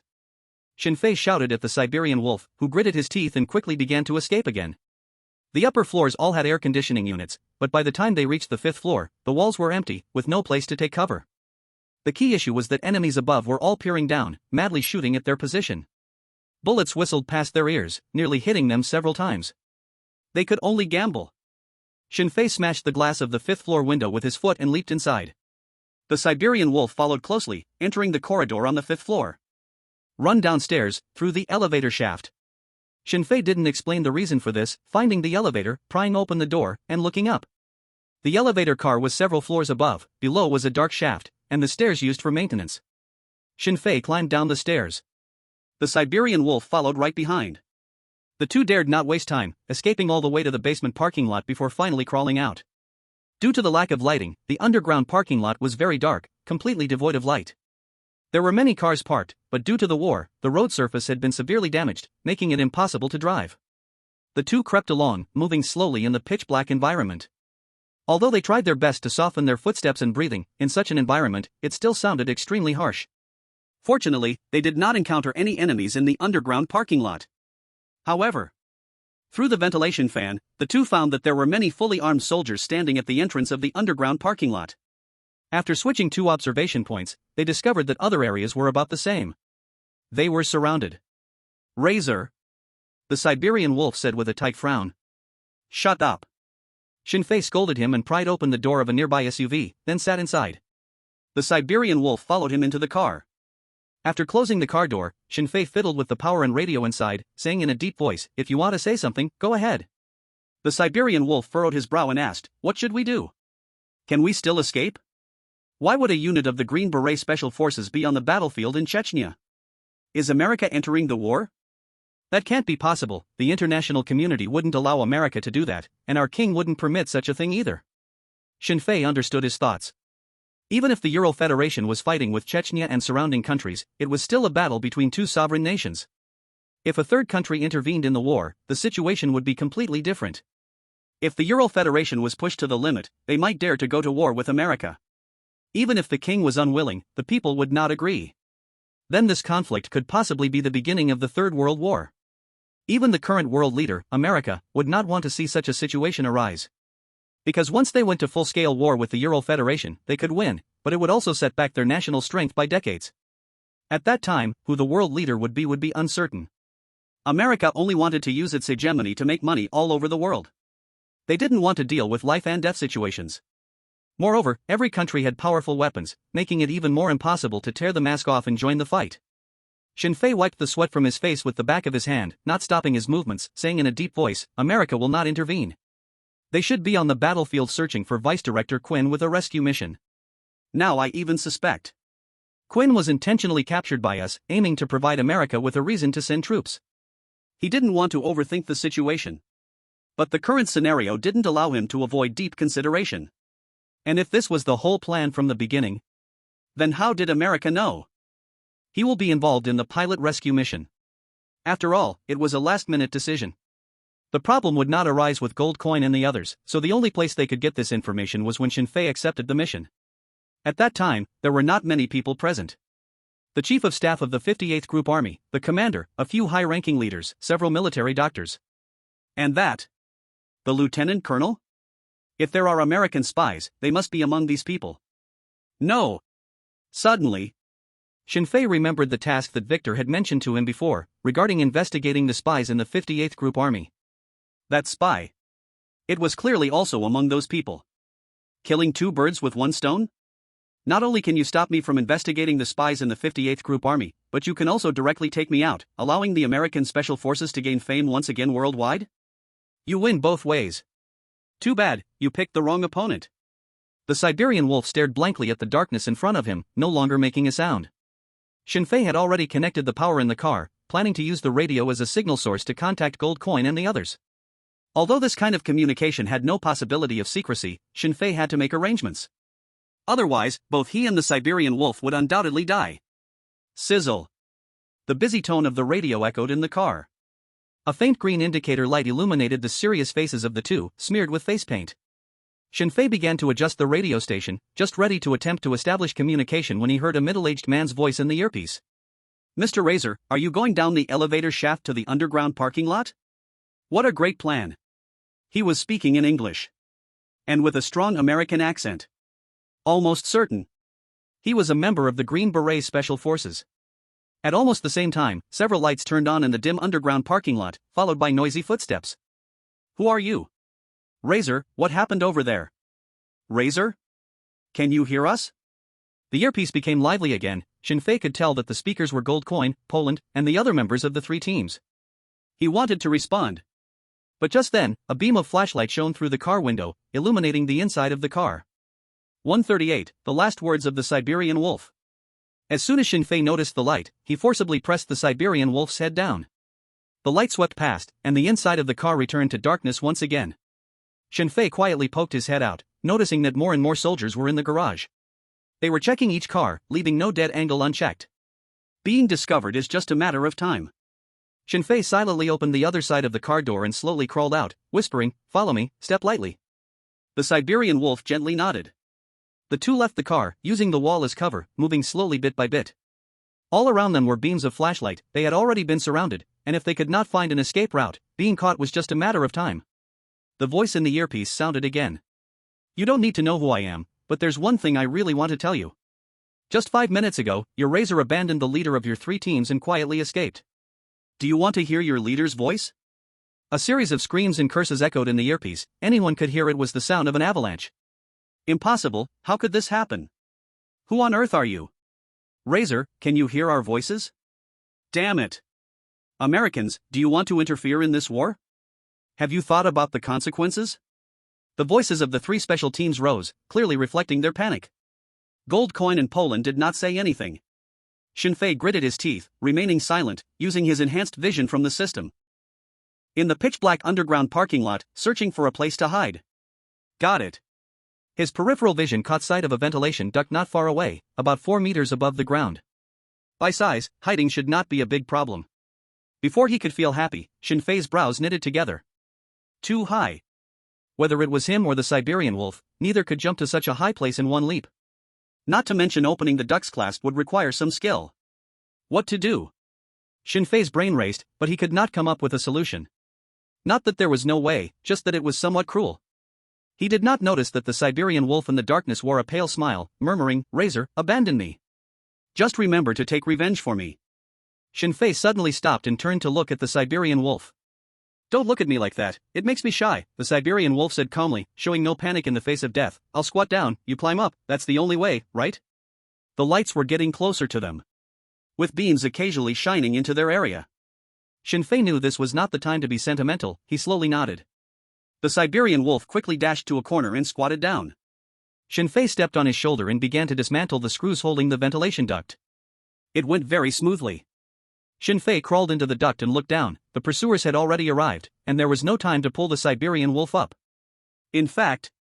Speaker 1: Shinfei shouted at the Siberian wolf, who gritted his teeth and quickly began to escape again. The upper floors all had air conditioning units, but by the time they reached the 5th floor, the walls were empty, with no place to take cover. The key issue was that enemies above were all peering down, madly shooting at their position. Bullets whistled past their ears, nearly hitting them several times. They could only gamble. Shinfei smashed the glass of the 5th floor window with his foot and leaped inside. The Siberian wolf followed closely, entering the corridor on the 5th floor. Run downstairs, through the elevator shaft. Shinfei didn't explain the reason for this, finding the elevator, prying open the door, and looking up. The elevator car was several floors above, below was a dark shaft, and the stairs used for maintenance. Shinfei climbed down the stairs. The Siberian wolf followed right behind. The two dared not waste time, escaping all the way to the basement parking lot before finally crawling out. Due to the lack of lighting, the underground parking lot was very dark, completely devoid of light. There were many cars parked, but due to the war, the road surface had been severely damaged, making it impossible to drive. The two crept along, moving slowly in the pitch-black environment. Although they tried their best to soften their footsteps and breathing, in such an environment, it still sounded extremely harsh. Fortunately, they did not encounter any enemies in the underground parking lot. However, through the ventilation fan, the two found that there were many fully armed soldiers standing at the entrance of the underground parking lot. After switching 2 observation points, they discovered that other areas were about the same. They were surrounded. Razor, the Siberian wolf said with a tight frown. Shut up. Shinfei scolded him and pried open the door of a nearby SUV, then sat inside. The Siberian wolf followed him into the car. After closing the car door, Shinfei fiddled with the power and radio inside, saying in a deep voice, "If you want to say something, go ahead." The Siberian wolf furrowed his brow and asked, "What should we do? Can we still escape? Why would a unit of the Green Beret Special Forces be on the battlefield in Chechnya? Is America entering the war? That can't be possible, the international community wouldn't allow America to do that, and our king wouldn't permit such a thing either." Shinfei understood his thoughts. Even if the Ural Federation was fighting with Chechnya and surrounding countries, it was still a battle between two sovereign nations. If a third country intervened in the war, the situation would be completely different. If the Ural Federation was pushed to the limit, they might dare to go to war with America. Even if the king was unwilling, the people would not agree. Then this conflict could possibly be the beginning of the Third World War. Even the current world leader, America, would not want to see such a situation arise. Because once they went to full-scale war with the Ural Federation, they could win, but it would also set back their national strength by decades. At that time, who the world leader would be uncertain. America only wanted to use its hegemony to make money all over the world. They didn't want to deal with life and death situations. Moreover, every country had powerful weapons, making it even more impossible to tear the mask off and join the fight. Shinfei wiped the sweat from his face with the back of his hand, not stopping his movements, saying in a deep voice, "America will not intervene. They should be on the battlefield searching for Vice Director Quinn with a rescue mission. Now I even suspect. Quinn was intentionally captured by us, aiming to provide America with a reason to send troops. He didn't want to overthink the situation. But the current scenario didn't allow him to avoid deep consideration. And if this was the whole plan from the beginning, then how did America know? He will be involved in the pilot rescue mission. After all, it was a last-minute decision. The problem would not arise with Gold Coin and the others, so the only place they could get this information was when Shinfei accepted the mission. At that time, there were not many people present. The Chief of Staff of the 58th Group Army, the commander, a few high-ranking leaders, several military doctors. And that? The lieutenant colonel? If there are American spies, they must be among these people. No. Suddenly, Shinfei remembered the task that Victor had mentioned to him before, regarding investigating the spies in the 58th Group Army. That spy. It was clearly also among those people. Killing two birds with one stone? Not only can you stop me from investigating the spies in the 58th Group Army, but you can also directly take me out, allowing the American Special Forces to gain fame once again worldwide? You win both ways. Too bad, you picked the wrong opponent. The Siberian wolf stared blankly at the darkness in front of him, no longer making a sound. Shinfei had already connected the power in the car, planning to use the radio as a signal source to contact Gold Coin and the others. Although this kind of communication had no possibility of secrecy, Shinfei had to make arrangements. Otherwise, both he and the Siberian wolf would undoubtedly die. Sizzle. The busy tone of the radio echoed in the car. A faint green indicator light illuminated the serious faces of the two, smeared with face paint. Shinfei began to adjust the radio station, just ready to attempt to establish communication when he heard a middle-aged man's voice in the earpiece. Mr. Razor, are you going down the elevator shaft to the underground parking lot? What a great plan. He was speaking in English. And with a strong American accent. Almost certain. He was a member of the Green Beret Special Forces. At almost the same time, several lights turned on in the dim underground parking lot, followed by noisy footsteps. Who are you? Razor, what happened over there? Razor? Can you hear us? The earpiece became lively again. Shinfei could tell that the speakers were Gold Coin, Poland, and the other members of the three teams. He wanted to respond. But just then, a beam of flashlight shone through the car window, illuminating the inside of the car. 138, the last words of the Siberian Wolf. As soon as Shinfei noticed the light, he forcibly pressed the Siberian Wolf's head down. The light swept past, and the inside of the car returned to darkness once again. Shinfei quietly poked his head out, noticing that more and more soldiers were in the garage. They were checking each car, leaving no dead angle unchecked. Being discovered is just a matter of time. Shinfei silently opened the other side of the car door and slowly crawled out, whispering, "Follow me, step lightly." The Siberian Wolf gently nodded. The two left the car, using the wall as cover, moving slowly bit by bit. All around them were beams of flashlight. They had already been surrounded, and if they could not find an escape route, being caught was just a matter of time. The voice in the earpiece sounded again. You don't need to know who I am, but there's one thing I really want to tell you. Just 5 minutes ago, your Razor abandoned the leader of your three teams and quietly escaped. Do you want to hear your leader's voice? A series of screams and curses echoed in the earpiece. Anyone could hear it was the sound of an avalanche. Impossible, how could this happen? Who on earth are you? Razor, can you hear our voices? Damn it. Americans, do you want to interfere in this war? Have you thought about the consequences? The voices of the three special teams rose, clearly reflecting their panic. Gold Coin and Poland did not say anything. Shinfei gritted his teeth, remaining silent, using his enhanced vision from the system. In the pitch-black underground parking lot, searching for a place to hide. Got it. His peripheral vision caught sight of a ventilation duct not far away, about 4 meters above the ground. By size, hiding should not be a big problem. Before he could feel happy, Shinfei's brows knitted together. Too high. Whether it was him or the Siberian Wolf, neither could jump to such a high place in one leap. Not to mention opening the duct's clasp would require some skill. What to do? Shinfei's brain raced, but he could not come up with a solution. Not that there was no way, just that it was somewhat cruel. He did not notice that the Siberian Wolf in the darkness wore a pale smile, murmuring, "Razor, abandon me. Just remember to take revenge for me." Shinfei suddenly stopped and turned to look at the Siberian Wolf. Don't look at me like that, it makes me shy, the Siberian Wolf said calmly, showing no panic in the face of death. I'll squat down, you climb up, that's the only way, right? The lights were getting closer to them, with beams occasionally shining into their area. Shinfei knew this was not the time to be sentimental. He slowly nodded. The Siberian Wolf quickly dashed to a corner and squatted down. Shinfei stepped on his shoulder and began to dismantle the screws holding the ventilation duct. It went very smoothly. Shinfei crawled into the duct and looked down. The pursuers had already arrived, and there was no time to pull the Siberian Wolf up. In fact,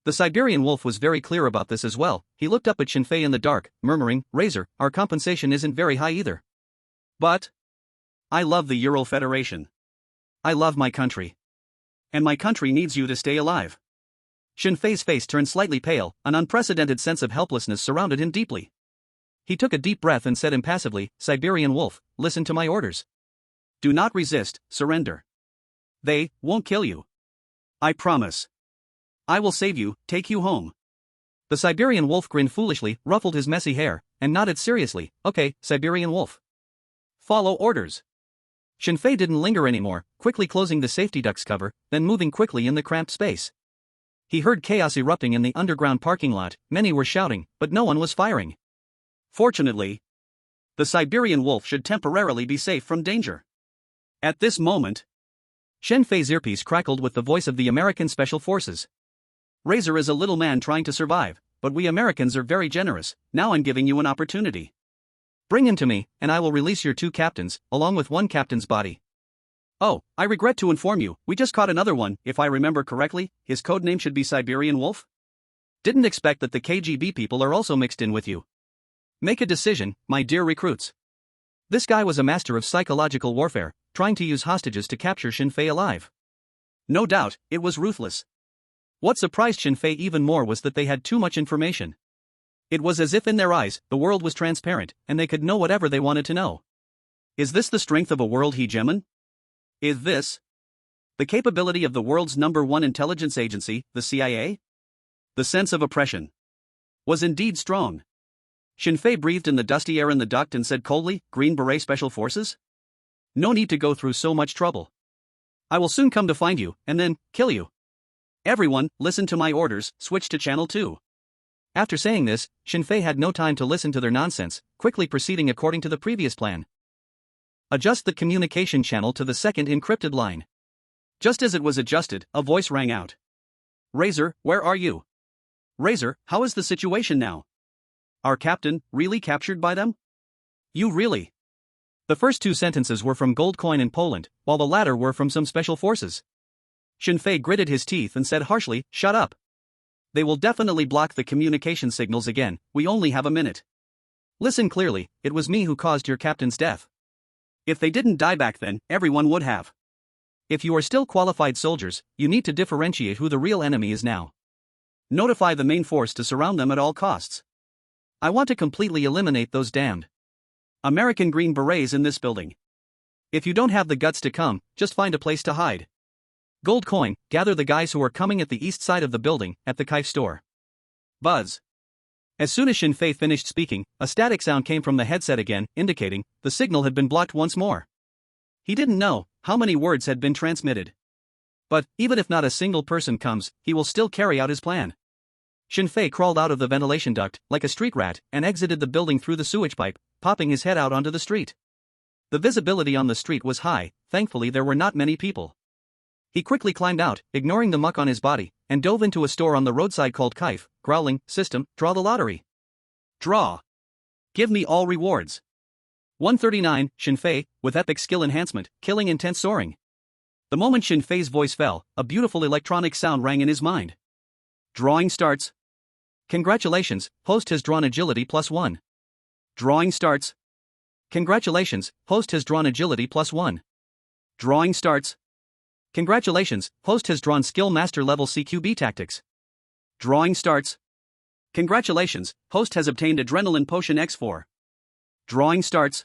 Speaker 1: the Siberian Wolf was very clear about this as well. He looked up at Shinfei in the dark, murmuring, "Razor, our compensation isn't very high either. But I love the Ural Federation. I love my country. And my country needs you to stay alive." Shinfei's face turned slightly pale. An unprecedented sense of helplessness surrounded him deeply. He took a deep breath and said impassively, "Siberian Wolf, listen to my orders. Do not resist, surrender. They won't kill you. I promise. I will save you, take you home." The Siberian Wolf grinned foolishly, ruffled his messy hair, and nodded seriously. "Okay, Siberian Wolf. Follow orders." Shinfei didn't linger anymore, quickly closing the safety duct's cover, then moving quickly in the cramped space. He heard chaos erupting in the underground parking lot. Many were shouting, but no one was firing. Fortunately, the Siberian Wolf should temporarily be safe from danger. At this moment, Shinfei's earpiece crackled with the voice of the American Special Forces. "Razor is a little man trying to survive, but we Americans are very generous. Now I'm giving you an opportunity. Bring him to me, and I will release your 2 captains, along with 1 captain's body. Oh, I regret to inform you, we just caught another one. If I remember correctly, his code name should be Siberian Wolf? Didn't expect that the KGB people are also mixed in with you." Make a decision, my dear recruits. This guy was a master of psychological warfare, trying to use hostages to capture Shinfei alive. No doubt, it was ruthless. What surprised Shinfei even more was that they had too much information. It was as if in their eyes, the world was transparent, and they could know whatever they wanted to know. Is this the strength of a world hegemon? Is this the capability of the world's #1 intelligence agency, the CIA? The sense of oppression was indeed strong. Shinfei breathed in the dusty air in the duct and said coldly, Green Beret Special Forces? No need to go through so much trouble. I will soon come to find you, and then, kill you. Everyone, listen to my orders, switch to Channel 2. After saying this, Shinfei had no time to listen to their nonsense, quickly proceeding according to the previous plan. Adjust the communication channel to the second encrypted line. Just as it was adjusted, a voice rang out. Razor, where are you? Razor, how is the situation now? Our captain, really captured by them? You really? The first two sentences were from Goldcoin in Poland, while the latter were from some special forces. Shinfei gritted his teeth and said harshly, shut up. They will definitely block the communication signals again, we only have a minute. Listen clearly, it was me who caused your captain's death. If they didn't die back then, everyone would have. If you are still qualified soldiers, you need to differentiate who the real enemy is now. Notify the main force to surround them at all costs. I want to completely eliminate those damned American Green Berets in this building. If you don't have the guts to come, just find a place to hide. Gold Coin, gather the guys who are coming at the east side of the building, at the Kife store. Buzz. As soon as Shinfei finished speaking, a static sound came from the headset again, indicating the signal had been blocked once more. He didn't know how many words had been transmitted. But, even if not a single person comes, he will still carry out his plan. Shinfei crawled out of the ventilation duct, like a street rat, and exited the building through the sewage pipe, popping his head out onto the street. The visibility on the street was high, thankfully there were not many people. He quickly climbed out, ignoring the muck on his body, and dove into a store on the roadside called Kife, growling, System, draw the lottery. Draw. Give me all rewards. 139, Shinfei, with epic skill enhancement, killing intense soaring. The moment Shinfei's voice fell, a beautiful electronic sound rang in his mind. Drawing starts. Congratulations, host has drawn agility +1. Drawing starts. Congratulations, host has drawn agility +1. Drawing starts. Congratulations, host has drawn skill master level CQB tactics. Drawing starts. Congratulations, host has obtained adrenaline potion X4. Drawing starts.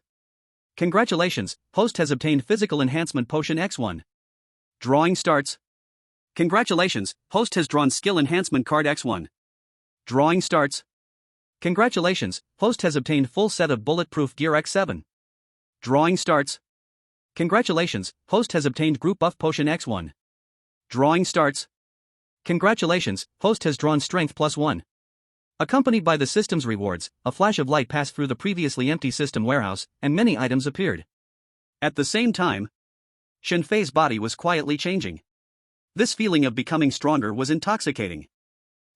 Speaker 1: Congratulations, host has obtained physical enhancement potion X1. Drawing starts. Congratulations, host has drawn skill enhancement card X1. Drawing starts. Congratulations, host has obtained full set of bulletproof gear X7. Drawing starts. Congratulations, host has obtained group buff potion X1. Drawing starts. Congratulations, host has drawn strength +1. Accompanied by the system's rewards, a flash of light passed through the previously empty system warehouse, and many items appeared. At the same time, Shinfei's body was quietly changing. This feeling of becoming stronger was intoxicating.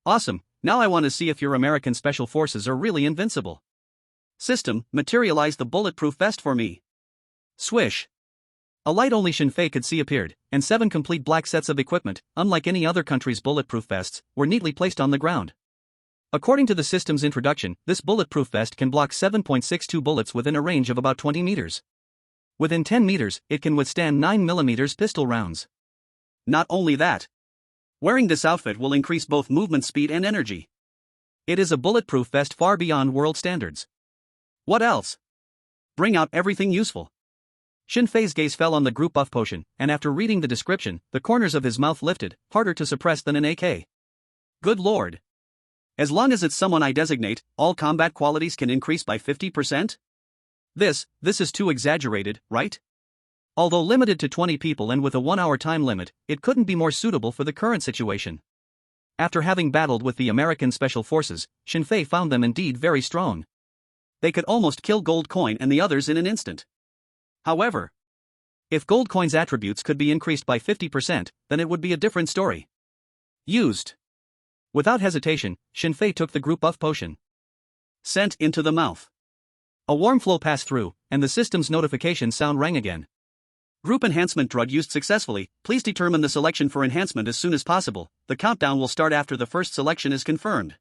Speaker 1: Awesome, now I want to see if your American Special Forces are really invincible. System, materialize the bulletproof vest for me. Swish. A light only Shinfei could see appeared, and 7 complete black sets of equipment, unlike any other country's bulletproof vests, were neatly placed on the ground. According to the system's introduction, this bulletproof vest can block 7.62 bullets within a range of about 20 meters. Within 10 meters, it can withstand 9mm pistol rounds. Not only that, wearing this outfit will increase both movement speed and energy. It is a bulletproof vest far beyond world standards. What else? Bring out everything useful. Shinfei's gaze fell on the group buff potion, and after reading the description, the corners of his mouth lifted, harder to suppress than an AK. Good lord. As long as it's someone I designate, all combat qualities can increase by 50%? This is too exaggerated, right? Although limited to 20 people and with a 1-hour time limit, it couldn't be more suitable for the current situation. After having battled with the American Special Forces, Shinfei found them indeed very strong. They could almost kill Gold Coin and the others in an instant. However, if Gold Coin's attributes could be increased by 50%, then it would be a different story. Used. Without hesitation, Shinfei took the group buff potion. Sent into the mouth. A warm flow passed through, and the system's notification sound rang again. Group enhancement drug used successfully, please determine the selection for enhancement as soon as possible, the countdown will start after the first selection is confirmed.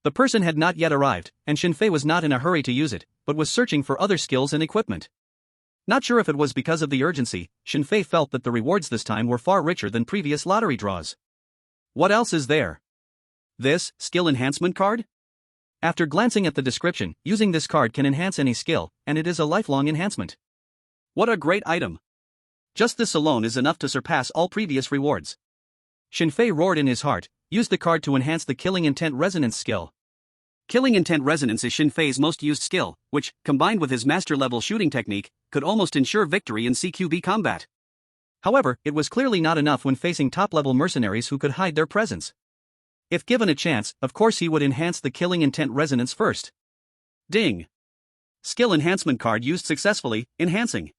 Speaker 1: The person had not yet arrived, and Shinfei was not in a hurry to use it, but was searching for other skills and equipment. Not sure if it was because of the urgency, Shinfei felt that the rewards this time were far richer than previous lottery draws. What else is there? This skill enhancement card? After glancing at the description, using this card can enhance any skill, and it is a lifelong enhancement. What a great item! Just this alone is enough to surpass all previous rewards. Shinfei roared in his heart, used the card to enhance the Killing Intent Resonance skill. Killing Intent Resonance is Shinfei's most used skill, which, combined with his master-level shooting technique, could almost ensure victory in CQB combat. However, it was clearly not enough when facing top-level mercenaries who could hide their presence. If given a chance, of course he would enhance the Killing Intent Resonance first. Ding! Skill enhancement card used successfully, enhancing.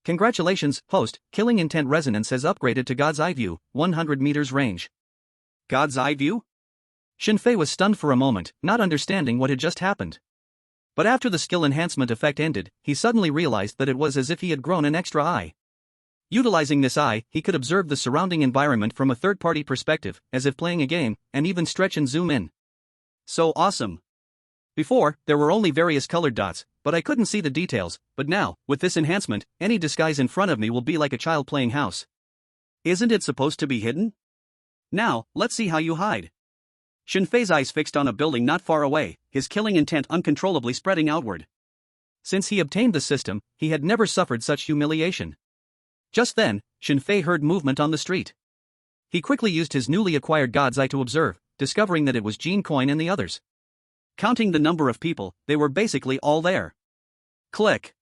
Speaker 1: Congratulations, host, Killing Intent Resonance has upgraded to God's Eye View, 100 meters range. God's Eye View? Shinfei was stunned for a moment, not understanding what had just happened. But after the skill enhancement effect ended, he suddenly realized that it was as if he had grown an extra eye. Utilizing this eye, he could observe the surrounding environment from a third-party perspective, as if playing a game, and even stretch and zoom in. So awesome! Before, there were only various colored dots, but I couldn't see the details, but now, with this enhancement, any disguise in front of me will be like a child playing house. Isn't it supposed to be hidden? Now, let's see how you hide. Shinfei's eyes fixed on a building not far away, his killing intent uncontrollably spreading outward. Since he obtained the system, he had never suffered such humiliation. Just then, Shinfei heard movement on the street. He quickly used his newly acquired God's Eye to observe, discovering that it was Jean Coin and the others. Counting the number of people, they were basically all there. Click.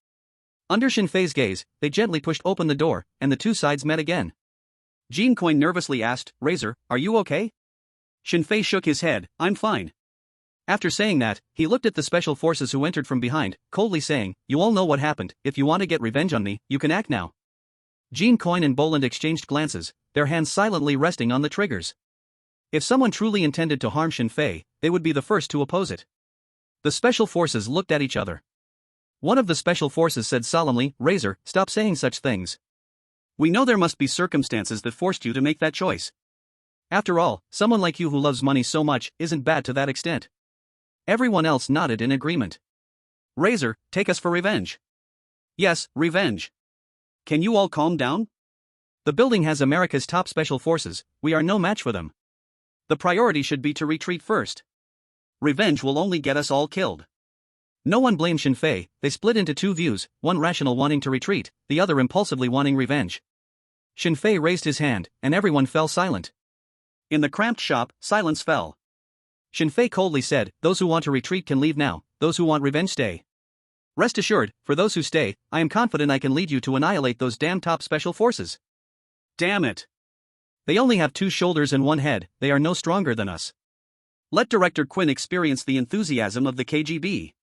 Speaker 1: Under Shinfei's gaze, they gently pushed open the door, and the two sides met again. Jean Coin nervously asked, "Razor, are you okay?" Shinfei shook his head, "I'm fine." After saying that, he looked at the special forces who entered from behind, coldly saying, "You all know what happened. If you want to get revenge on me, you can act now." Jean Coin and Boland exchanged glances, their hands silently resting on the triggers. If someone truly intended to harm Shinfei, they would be the first to oppose it. The special forces looked at each other. One of the special forces said solemnly, "Razor, stop saying such things. We know there must be circumstances that forced you to make that choice. After all, someone like you who loves money so much isn't bad to that extent." Everyone else nodded in agreement. "Razor, take us for revenge." "Yes, revenge. Can you all calm down? The building has America's top special forces, we are no match for them. The priority should be to retreat first. Revenge will only get us all killed." No one blamed Shinfei, they split into two views, one rational wanting to retreat, the other impulsively wanting revenge. Shinfei raised his hand, and everyone fell silent. In the cramped shop, silence fell. Shinfei coldly said, "Those who want to retreat can leave now, those who want revenge stay. Rest assured, for those who stay, I am confident I can lead you to annihilate those damn top special forces." Damn it. They only have 2 shoulders and 1 head, they are no stronger than us. Let Director Quinn experience the enthusiasm of the KGB.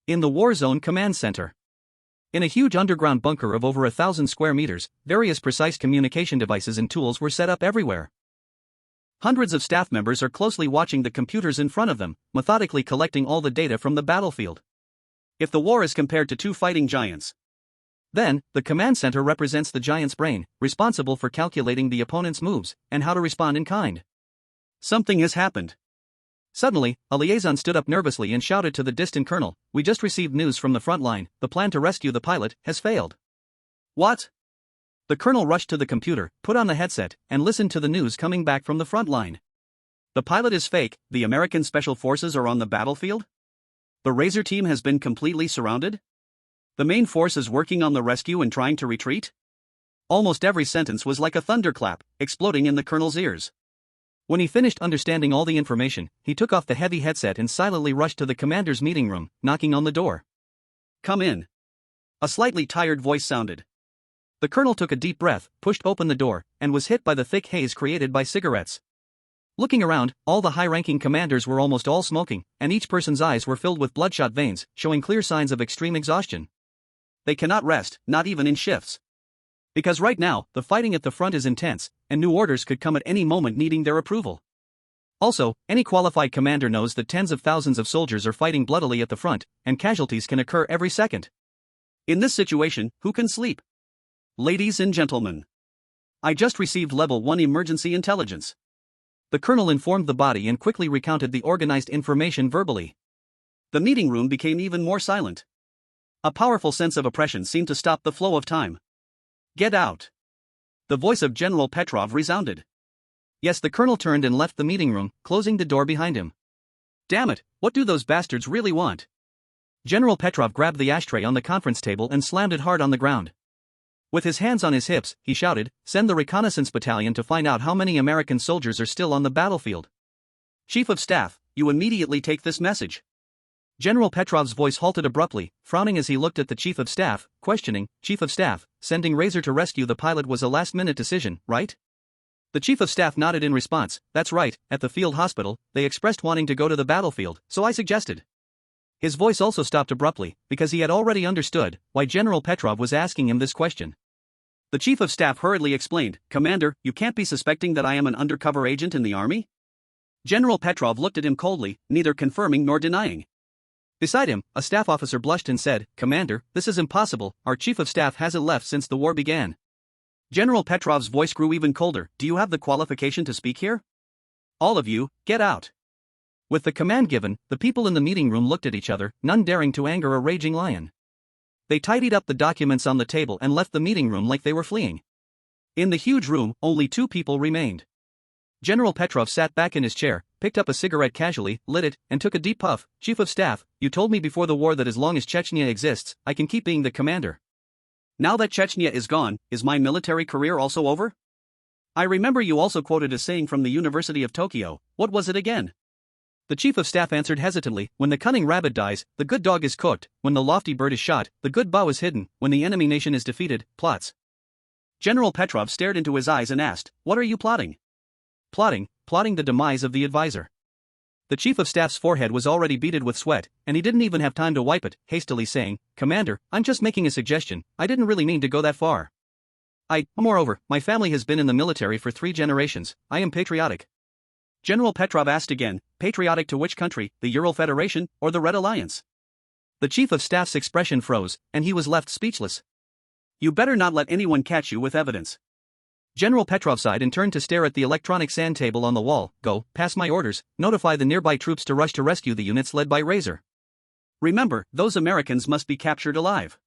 Speaker 1: In the War Zone Command Center. In a huge underground bunker of over 1,000 square meters, various precise communication devices and tools were set up everywhere. Hundreds of staff members are closely watching the computers in front of them, methodically collecting all the data from the battlefield. If the war is compared to 2 fighting giants, then, the command center represents the giant's brain, responsible for calculating the opponent's moves, and how to respond in kind. Something has happened. Suddenly, a liaison stood up nervously and shouted to the distant colonel, "We just received news from the front line, the plan to rescue the pilot has failed." What? The colonel rushed to the computer, put on the headset, and listened to the news coming back from the front line. The pilot is fake, the American Special Forces are on the battlefield? The Razor team has been completely surrounded? The main force is working on the rescue and trying to retreat? Almost every sentence was like a thunderclap, exploding in the colonel's ears. When he finished understanding all the information, he took off the heavy headset and silently rushed to the commander's meeting room, knocking on the door. "Come in." A slightly tired voice sounded. The colonel took a deep breath, pushed open the door, and was hit by the thick haze created by cigarettes. Looking around, all the high-ranking commanders were almost all smoking, and each person's eyes were filled with bloodshot veins, showing clear signs of extreme exhaustion. They cannot rest, not even in shifts. Because right now, the fighting at the front is intense, and new orders could come at any moment needing their approval. Also, any qualified commander knows that tens of thousands of soldiers are fighting bloodily at the front, and casualties can occur every second. In this situation, who can sleep? Ladies and gentlemen, I just received Level 1 emergency intelligence. The colonel informed the body and quickly recounted the organized information verbally. The meeting room became even more silent. A powerful sense of oppression seemed to stop the flow of time. "Get out!" The voice of General Petrov resounded. Yes, the colonel turned and left the meeting room, closing the door behind him. Damn it, what do those bastards really want? General Petrov grabbed the ashtray on the conference table and slammed it hard on the ground. With his hands on his hips, he shouted, "Send the reconnaissance battalion to find out how many American soldiers are still on the battlefield. Chief of Staff, you immediately take this message." General Petrov's voice halted abruptly, frowning as he looked at the Chief of Staff, questioning. "Chief of Staff, sending Razor to rescue the pilot was a last-minute decision, right?" The Chief of Staff nodded in response. "That's right, at the field hospital, they expressed wanting to go to the battlefield, so I suggested." His voice also stopped abruptly, because he had already understood why General Petrov was asking him this question. The Chief of Staff hurriedly explained, "Commander, you can't be suspecting that I am an undercover agent in the army?" General Petrov looked at him coldly, neither confirming nor denying. Beside him, a staff officer blushed and said, "Commander, this is impossible, our Chief of Staff hasn't left since the war began." General Petrov's voice grew even colder. "Do you have the qualification to speak here? All of you, get out." With the command given, the people in the meeting room looked at each other, none daring to anger a raging lion. They tidied up the documents on the table and left the meeting room like they were fleeing. In the huge room, only 2 people remained. General Petrov sat back in his chair, picked up a cigarette casually, lit it, and took a deep puff. "Chief of Staff, you told me before the war that as long as Chechnya exists, I can keep being the commander. Now that Chechnya is gone, is my military career also over? I remember you also quoted a saying from the University of Tokyo. What was it again?" The Chief of Staff answered hesitantly, "When the cunning rabbit dies, the good dog is cooked. When the lofty bird is shot, the good bow is hidden. When the enemy nation is defeated, plots." General Petrov stared into his eyes and asked, "What are you plotting?" Plotting the demise of the advisor." The Chief of Staff's forehead was already beaded with sweat, and he didn't even have time to wipe it, hastily saying, "Commander, I'm just making a suggestion. I didn't really mean to go that far. Moreover, my family has been in the military for 3 generations. I am patriotic." General Petrov asked again, "Patriotic to which country, the Ural Federation, or the Red Alliance?" The Chief of Staff's expression froze, and he was left speechless. "You better not let anyone catch you with evidence." General Petrov sighed and turned to stare at the electronic sand table on the wall. "Go, pass my orders, notify the nearby troops to rush to rescue the units led by Razor. Remember, those Americans must be captured alive."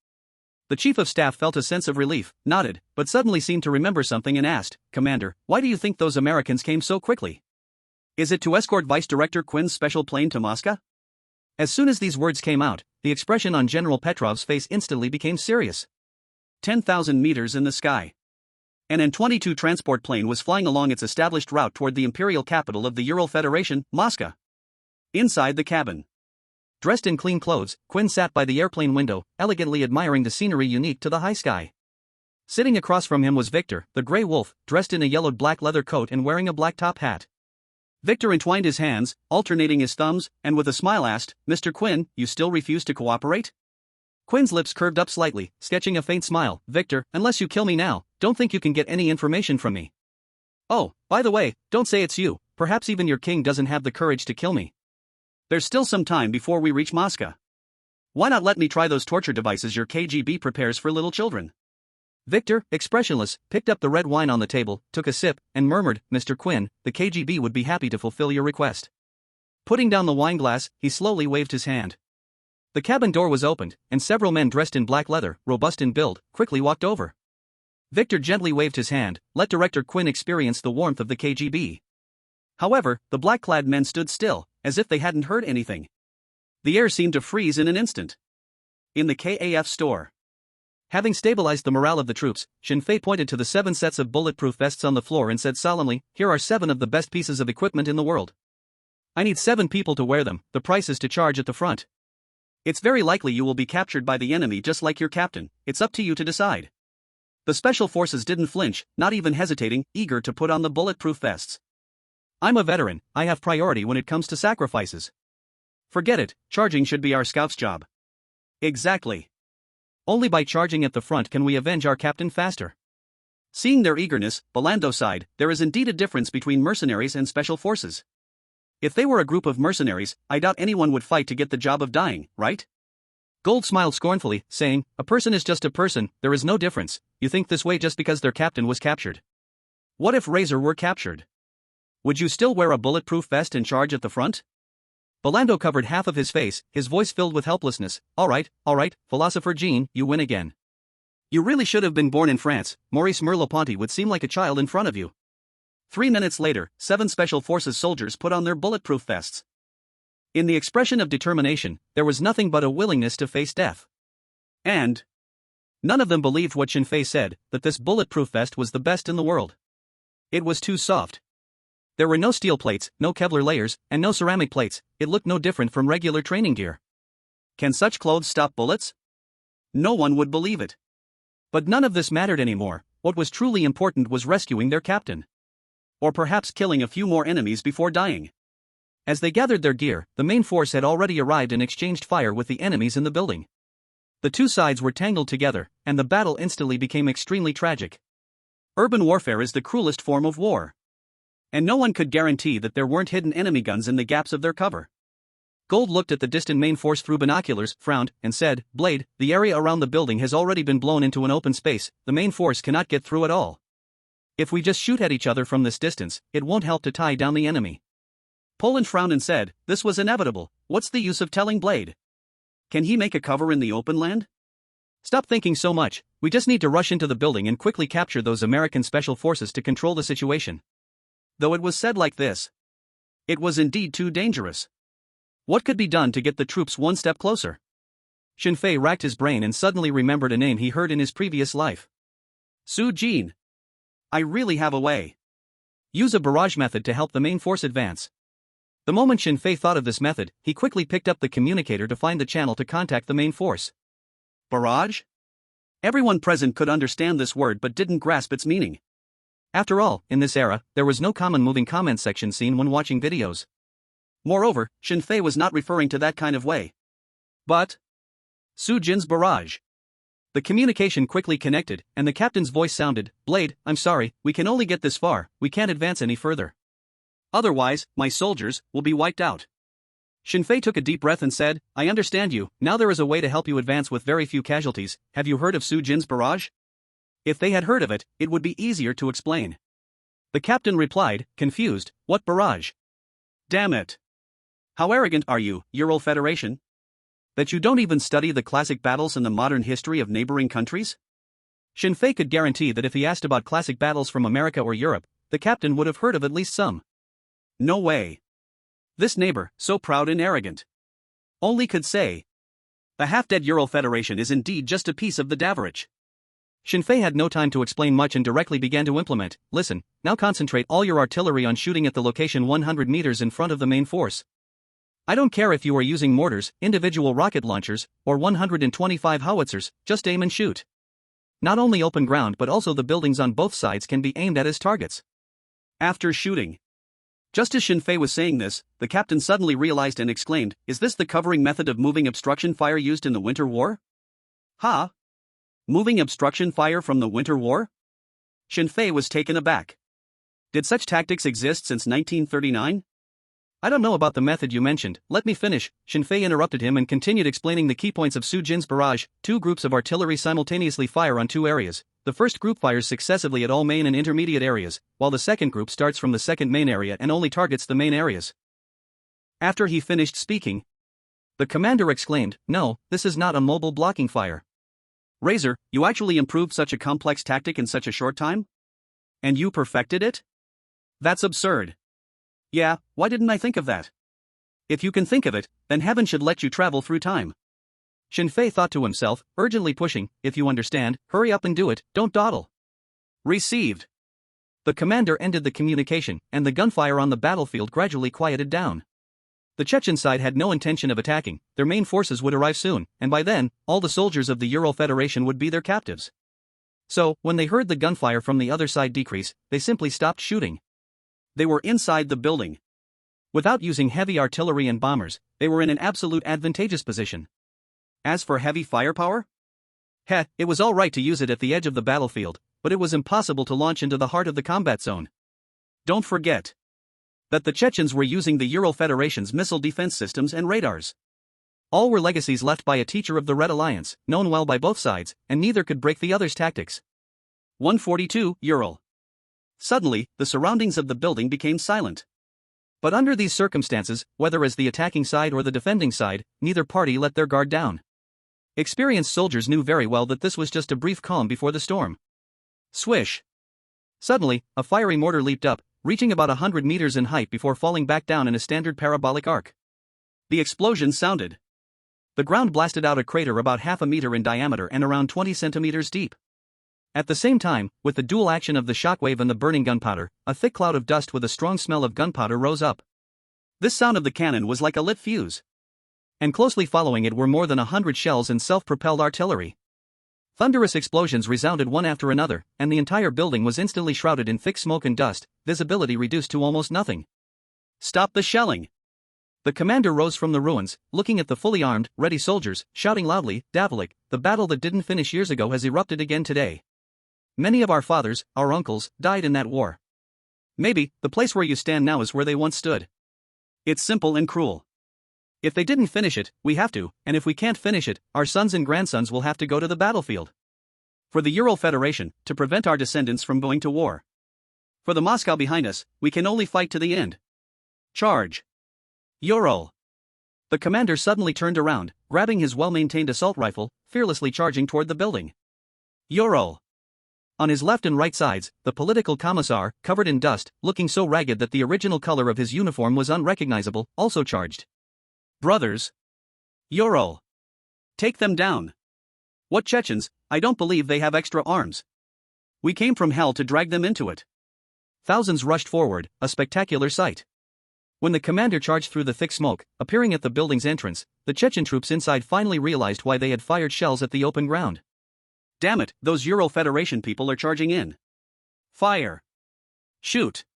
Speaker 1: The Chief of Staff felt a sense of relief, nodded, but suddenly seemed to remember something and asked, "Commander, why do you think those Americans came so quickly? Is it to escort Vice Director Quinn's special plane to Moscow?" As soon as these words came out, the expression on General Petrov's face instantly became serious. 10,000 meters in the sky. An An-22 transport plane was flying along its established route toward the imperial capital of the Ural Federation, Moscow. Inside the cabin, dressed in clean clothes, Quinn sat by the airplane window, elegantly admiring the scenery unique to the high sky. Sitting across from him was Victor, the gray wolf, dressed in a yellowed black leather coat and wearing a black top hat. Victor entwined his hands, alternating his thumbs, and with a smile asked, "Mr. Quinn, you still refuse to cooperate?" Quinn's lips curved up slightly, sketching a faint smile. "Victor, unless you kill me now, don't think you can get any information from me. Oh, by the way, don't say it's you, perhaps even your king doesn't have the courage to kill me. There's still some time before we reach Moscow. Why not let me try those torture devices your KGB prepares for little children?" Victor, expressionless, picked up the red wine on the table, took a sip, and murmured, "Mr. Quinn, the KGB would be happy to fulfill your request." Putting down the wineglass, he slowly waved his hand. The cabin door was opened, and several men dressed in black leather, robust in build, quickly walked over. Victor gently waved his hand, let Director Quinn experience the warmth of the KGB. However, the black-clad men stood still, as if they hadn't heard anything. The air seemed to freeze in an instant. In the KAF store. Having stabilized the morale of the troops, Shinfei pointed to the 7 sets of bulletproof vests on the floor and said solemnly, "Here are 7 of the best pieces of equipment in the world. I need 7 people to wear them, the price is to charge at the front. It's very likely you will be captured by the enemy just like your captain, it's up to you to decide." The special forces didn't flinch, not even hesitating, eager to put on the bulletproof vests. "I'm a veteran, I have priority when it comes to sacrifices." "Forget it, charging should be our scouts' job." "Exactly. Only by charging at the front can we avenge our captain faster." Seeing their eagerness, Belando sighed, "There is indeed a difference between mercenaries and special forces. If they were a group of mercenaries, I doubt anyone would fight to get the job of dying, right?" Gold smiled scornfully, saying, "A person is just a person, there is no difference. You think this way just because their captain was captured. What if Razor were captured? Would you still wear a bulletproof vest and charge at the front? Belando covered half of his face, his voice filled with helplessness. All right, Philosopher Jean, you win again. You really should have been born in France. Maurice Merleau-Ponty would seem like a child in front of you. 3 minutes later, 7 Special Forces soldiers put on their bulletproof vests. In the expression of determination, there was nothing but a willingness to face death. And none of them believed what Shinfei said, that this bulletproof vest was the best in the world. It was too soft. There were no steel plates, no Kevlar layers, and no ceramic plates. It looked no different from regular training gear. Can such clothes stop bullets? No one would believe it. But none of this mattered anymore. What was truly important was rescuing their captain. Or perhaps killing a few more enemies before dying. As they gathered their gear, the main force had already arrived and exchanged fire with the enemies in the building. The two sides were tangled together, and the battle instantly became extremely tragic. Urban warfare is the cruelest form of war. And no one could guarantee that there weren't hidden enemy guns in the gaps of their cover. Gold looked at the distant main force through binoculars, frowned, and said, Blade, the area around the building has already been blown into an open space, the main force cannot get through at all. If we just shoot at each other from this distance, it won't help to tie down the enemy. Poland frowned and said, this was inevitable, what's the use of telling Blade? Can he make a cover in the open land? Stop thinking so much, we just need to rush into the building and quickly capture those American special forces to control the situation. Though it was said like this, it was indeed too dangerous. What could be done to get the troops one step closer? Shinfei racked his brain and suddenly remembered a name he heard in his previous life. Su Jin. I really have a way. Use a barrage method to help the main force advance. The moment Shinfei thought of this method, he quickly picked up the communicator to find the channel to contact the main force. Barrage? Everyone present could understand this word but didn't grasp its meaning. After all, in this era, there was no common moving comment section seen when watching videos. Moreover, Shinfei was not referring to that kind of way. But Su Jin's barrage. The communication quickly connected, and the captain's voice sounded, Blade, I'm sorry, we can only get this far, we can't advance any further. Otherwise, my soldiers will be wiped out. Shinfei took a deep breath and said, I understand you, now there is a way to help you advance with very few casualties. Have you heard of Su Jin's barrage? If they had heard of it, it would be easier to explain. The captain replied, confused, what barrage? Damn it. How arrogant are you, Ural Federation? That you don't even study the classic battles in the modern history of neighboring countries? Shinfei could guarantee that if he asked about classic battles from America or Europe, the captain would have heard of at least some. No way. This neighbor, so proud and arrogant, only could say, the half-dead Ural Federation is indeed just a piece of the Davarich. Shinfei had no time to explain much and directly began to implement. Listen, now concentrate all your artillery on shooting at the location 100 meters in front of the main force. I don't care if you are using mortars, individual rocket launchers, or 125 howitzers, just aim and shoot. Not only open ground but also the buildings on both sides can be aimed at as targets. After shooting. Just as Shinfei was saying this, the captain suddenly realized and exclaimed, is this the covering method of moving obstruction fire used in the Winter War? Ha! Moving obstruction fire from the Winter War? Shinfei was taken aback. Did such tactics exist since 1939? I don't know about the method you mentioned, let me finish. Shinfei interrupted him and continued explaining the key points of Su Jin's barrage. 2 groups of artillery simultaneously fire on 2 areas. The first group fires successively at all main and intermediate areas, while the second group starts from the second main area and only targets the main areas. After he finished speaking, the commander exclaimed, no, this is not a mobile blocking fire. Razor, you actually improved such a complex tactic in such a short time? And you perfected it? That's absurd. Yeah, why didn't I think of that? If you can think of it, then heaven should let you travel through time. Shinfei thought to himself, urgently pushing, if you understand, hurry up and do it, don't dawdle. Received. The commander ended the communication, and the gunfire on the battlefield gradually quieted down. The Chechen side had no intention of attacking, their main forces would arrive soon, and by then, all the soldiers of the Ural Federation would be their captives. So, when they heard the gunfire from the other side decrease, they simply stopped shooting. They were inside the building. Without using heavy artillery and bombers, they were in an absolute advantageous position. As for heavy firepower? It was all right to use it at the edge of the battlefield, but it was impossible to launch into the heart of the combat zone. Don't forget that the Chechens were using the Ural Federation's missile defense systems and radars. All were legacies left by a teacher of the Red Alliance, known well by both sides, and neither could break the other's tactics. 142, Ural. Suddenly, the surroundings of the building became silent. But under these circumstances, whether as the attacking side or the defending side, neither party let their guard down. Experienced soldiers knew very well that this was just a brief calm before the storm. Swish! Suddenly, a fiery mortar leaped up, reaching about 100 meters in height before falling back down in a standard parabolic arc. The explosion sounded. The ground blasted out a crater about half a meter in diameter and around 20 centimeters deep. At the same time, with the dual action of the shockwave and the burning gunpowder, a thick cloud of dust with a strong smell of gunpowder rose up. This sound of the cannon was like a lit fuse. And closely following it were more than 100 shells and self-propelled artillery. Thunderous explosions resounded one after another, and the entire building was instantly shrouded in thick smoke and dust, visibility reduced to almost nothing. Stop the shelling! The commander rose from the ruins, looking at the fully armed, ready soldiers, shouting loudly, "Davalik, the battle that didn't finish years ago has erupted again today. Many of our fathers, our uncles, died in that war. Maybe, the place where you stand now is where they once stood. It's simple and cruel. If they didn't finish it, we have to, and if we can't finish it, our sons and grandsons will have to go to the battlefield. For the Ural Federation, to prevent our descendants from going to war. For the Moscow behind us, we can only fight to the end. Charge! Ural!" The commander suddenly turned around, grabbing his well-maintained assault rifle, fearlessly charging toward the building. Ural! On his left and right sides, the political commissar, covered in dust, looking so ragged that the original color of his uniform was unrecognizable, also charged. "Brothers! Ural! Take them down! What Chechens, I don't believe they have extra arms. We came from hell to drag them into it." Thousands rushed forward, a spectacular sight. When the commander charged through the thick smoke, appearing at the building's entrance, the Chechen troops inside finally realized why they had fired shells at the open ground. Damn it, those Ural Federation people are charging in. Fire! Shoot!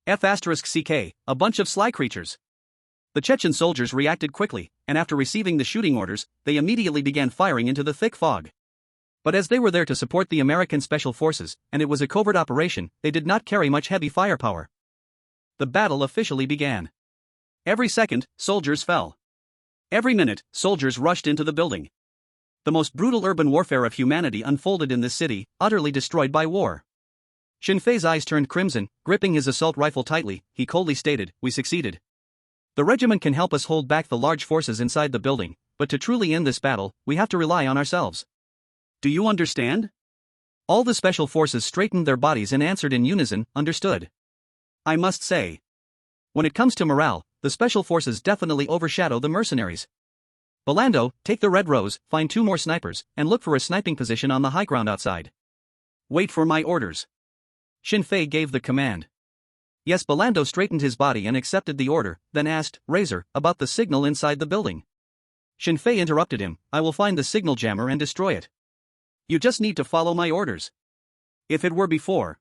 Speaker 1: F***CK, a bunch of sly creatures. The Chechen soldiers reacted quickly, and after receiving the shooting orders, they immediately began firing into the thick fog. But as they were there to support the American Special Forces, and it was a covert operation, they did not carry much heavy firepower. The battle officially began. Every second, soldiers fell. Every minute, soldiers rushed into the building. The most brutal urban warfare of humanity unfolded in this city, utterly destroyed by war. Shinfei's eyes turned crimson, gripping his assault rifle tightly, he coldly stated, "We succeeded. The regiment can help us hold back the large forces inside the building, but to truly end this battle, we have to rely on ourselves. Do you understand?" All the special forces straightened their bodies and answered in unison, "Understood." I must say, when it comes to morale, the special forces definitely overshadow the mercenaries. Belando, take the Red Rose, find 2 more snipers, and look for a sniping position on the high ground outside. Wait for my orders. Shinfei gave the command. Yes, Belando straightened his body and accepted the order, then asked, "Razor, about the signal inside the building." Shinfei interrupted him, "I will find the signal jammer and destroy it. You just need to follow my orders." If it were before,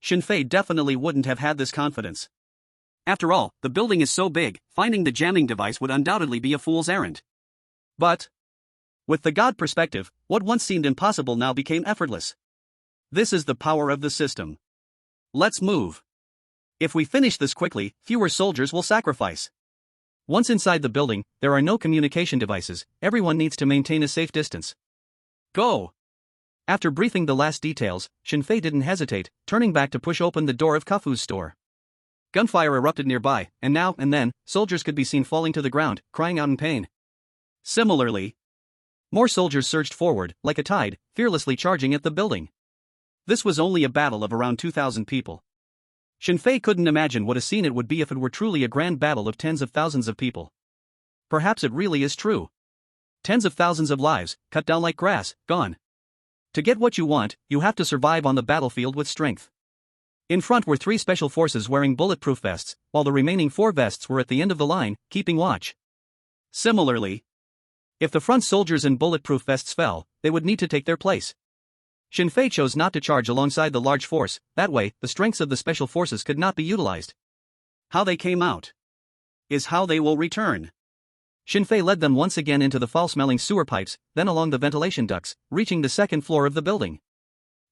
Speaker 1: Shinfei definitely wouldn't have had this confidence. After all, the building is so big, finding the jamming device would undoubtedly be a fool's errand. But, with the God perspective, what once seemed impossible now became effortless. This is the power of the system. Let's move. If we finish this quickly, fewer soldiers will sacrifice. Once inside the building, there are no communication devices, everyone needs to maintain a safe distance. Go! After briefing the last details, Shinfei didn't hesitate, turning back to push open the door of Kafu's store. Gunfire erupted nearby, and now and then, soldiers could be seen falling to the ground, crying out in pain. Similarly, more soldiers surged forward, like a tide, fearlessly charging at the building. This was only a battle of around 2,000 people. Shinfei couldn't imagine what a scene it would be if it were truly a grand battle of tens of thousands of people. Perhaps it really is true. Tens of thousands of lives, cut down like grass, gone. To get what you want, you have to survive on the battlefield with strength. In front were 3 special forces wearing bulletproof vests, while the remaining 4 vests were at the end of the line, keeping watch. Similarly, if the front soldiers in bulletproof vests fell, they would need to take their place. Shinfei chose not to charge alongside the large force, that way, the strengths of the special forces could not be utilized. How they came out is how they will return. Shinfei led them once again into the foul-smelling sewer pipes, then along the ventilation ducts, reaching the 2nd floor of the building.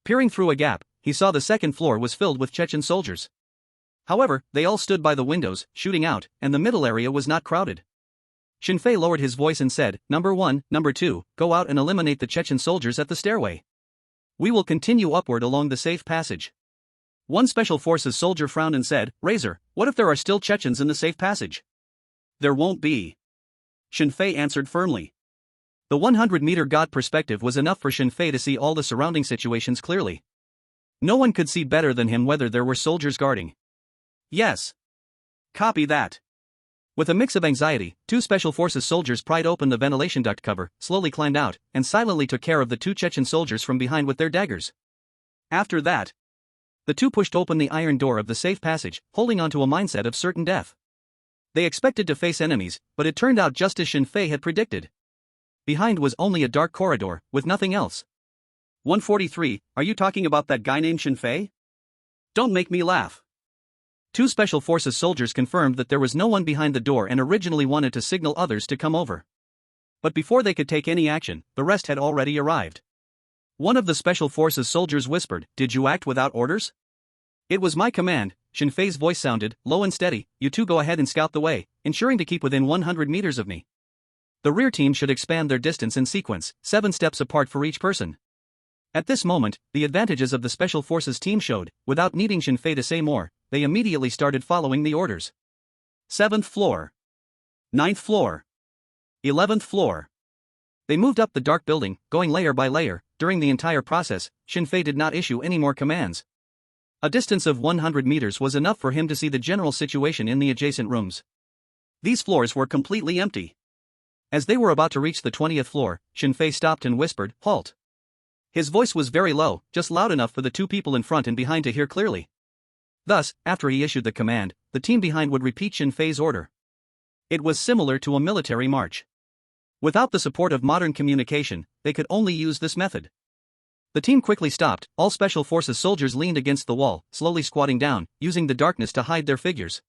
Speaker 1: Peering through a gap, he saw the 2nd floor was filled with Chechen soldiers. However, they all stood by the windows, shooting out, and the middle area was not crowded. Shinfei lowered his voice and said, "Number 1, Number 2, go out and eliminate the Chechen soldiers at the stairway. We will continue upward along the safe passage. One Special Forces soldier frowned and said, "Razor, what if there are still Chechens in the safe passage?" "There won't be," Shinfei answered firmly. The 100-meter God perspective was enough for Shinfei to see all the surrounding situations clearly. No one could see better than him whether there were soldiers guarding. "Yes. Copy that." With a mix of anxiety, two Special Forces soldiers pried open the ventilation duct cover, slowly climbed out, and silently took care of the two Chechen soldiers from behind with their daggers. After that, the two pushed open the iron door of the safe passage, holding onto a mindset of certain death. They expected to face enemies, but it turned out just as Shinfei had predicted. Behind was only a dark corridor, with nothing else. 143, are you talking about that guy named Shinfei? Don't make me laugh. Two Special Forces soldiers confirmed that there was no one behind the door and originally wanted to signal others to come over. But before they could take any action, the rest had already arrived. One of the Special Forces soldiers whispered, "Did you act without orders?" "It was my command," Shinfei's voice sounded, low and steady. "You two go ahead and scout the way, ensuring to keep within 100 meters of me. The rear team should expand their distance in sequence, 7 steps apart for each person." At this moment, the advantages of the Special Forces team showed. Without needing Shinfei to say more, they immediately started following the orders. 7th floor. 9th floor. 11th floor. They moved up the dark building, going layer by layer. During the entire process, Shinfei did not issue any more commands. A distance of 100 meters was enough for him to see the general situation in the adjacent rooms. These floors were completely empty. As they were about to reach the 20th floor, Shinfei stopped and whispered, "Halt." His voice was very low, just loud enough for the two people in front and behind to hear clearly. Thus, after he issued the command, the team behind would repeat Shinfei's order. It was similar to a military march. Without the support of modern communication, they could only use this method. The team quickly stopped. All Special Forces soldiers leaned against the wall, slowly squatting down, using the darkness to hide their figures.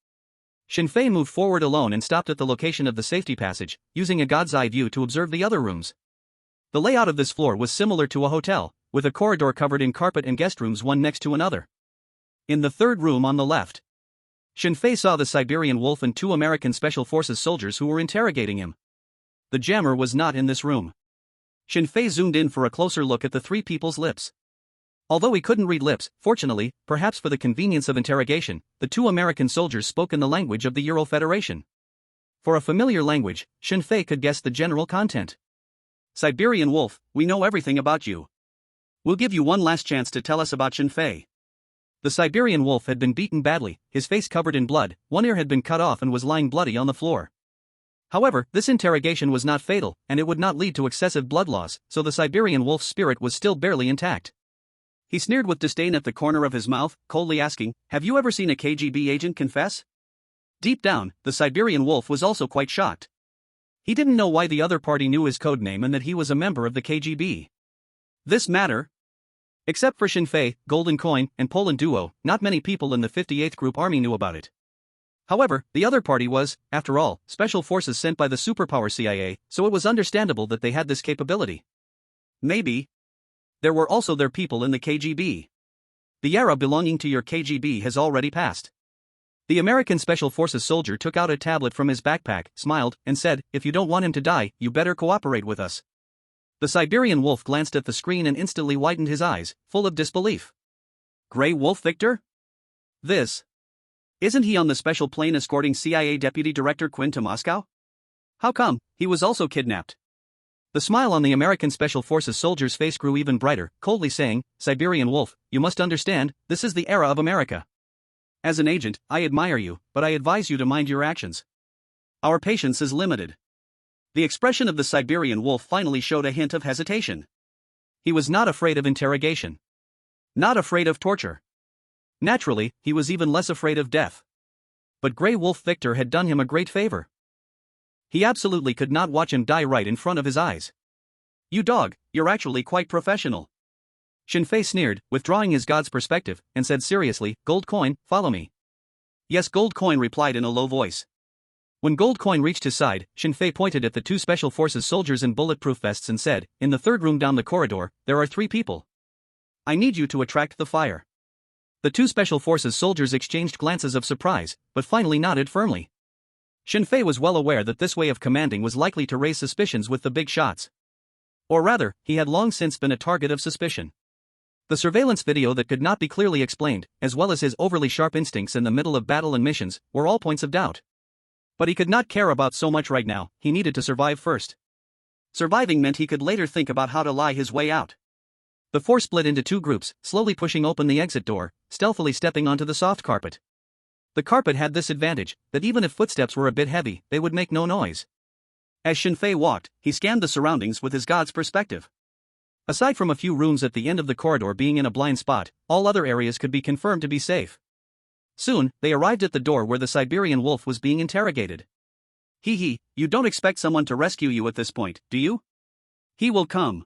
Speaker 1: Shinfei moved forward alone and stopped at the location of the safety passage, using a god's eye view to observe the other rooms. The layout of this floor was similar to a hotel, with a corridor covered in carpet and guest rooms one next to another. In the third room on the left, Shinfei saw the Siberian Wolf and 2 American Special Forces soldiers who were interrogating him. The jammer was not in this room. Shinfei zoomed in for a closer look at the 3 people's lips. Although he couldn't read lips, fortunately, perhaps for the convenience of interrogation, the 2 American soldiers spoke in the language of the Euro Federation. For a familiar language, Shinfei could guess the general content. "Siberian Wolf, we know everything about you. We'll give you one last chance to tell us about Shinfei." The Siberian Wolf had been beaten badly, his face covered in blood, one ear had been cut off and was lying bloody on the floor. However, this interrogation was not fatal, and it would not lead to excessive blood loss, so the Siberian Wolf's spirit was still barely intact. He sneered with disdain at the corner of his mouth, coldly asking, "Have you ever seen a KGB agent confess?" Deep down, the Siberian Wolf was also quite shocked. He didn't know why the other party knew his code name and that he was a member of the KGB. This matter? Except for Shinfei, Golden Coin, and Poland Duo, not many people in the 58th Group Army knew about it. However, the other party was, after all, special forces sent by the superpower CIA, so it was understandable that they had this capability. Maybe there were also their people in the KGB. The era belonging to your KGB has already passed. The American Special Forces soldier took out a tablet from his backpack, smiled, and said, "If you don't want him to die, you better cooperate with us." The Siberian Wolf glanced at the screen and instantly widened his eyes, full of disbelief. Grey Wolf Victor? Isn't he on the special plane escorting CIA Deputy Director Quinn to Moscow? How come he was also kidnapped? The smile on the American Special Forces soldier's face grew even brighter, coldly saying, "Siberian Wolf, you must understand, this is the era of America. As an agent, I admire you, but I advise you to mind your actions. Our patience is limited." The expression of the Siberian Wolf finally showed a hint of hesitation. He was not afraid of interrogation. Not afraid of torture. Naturally, he was even less afraid of death. But Grey Wolf Victor had done him a great favor. He absolutely could not watch him die right in front of his eyes. "You dog, you're actually quite professional." Shinfei sneered, withdrawing his god's perspective, and said seriously, "Gold Coin, follow me." "Yes," Gold Coin replied in a low voice. When Gold Coin reached his side, Shinfei pointed at the 2 Special Forces soldiers in bulletproof vests and said, "In the third room down the corridor, there are 3 people. I need you to attract the fire." The 2 Special Forces soldiers exchanged glances of surprise, but finally nodded firmly. Shinfei was well aware that this way of commanding was likely to raise suspicions with the big shots. Or rather, he had long since been a target of suspicion. The surveillance video that could not be clearly explained, as well as his overly sharp instincts in the middle of battle and missions, were all points of doubt. But he could not care about so much right now, he needed to survive first. Surviving meant he could later think about how to lie his way out. The four split into two groups, slowly pushing open the exit door, stealthily stepping onto the soft carpet. The carpet had this advantage, that even if footsteps were a bit heavy, they would make no noise. As Shinfei walked, he scanned the surroundings with his god's perspective. Aside from a few rooms at the end of the corridor being in a blind spot, all other areas could be confirmed to be safe. Soon, they arrived at the door where the Siberian wolf was being interrogated. You don't expect someone to rescue you at this point, do you? He will come.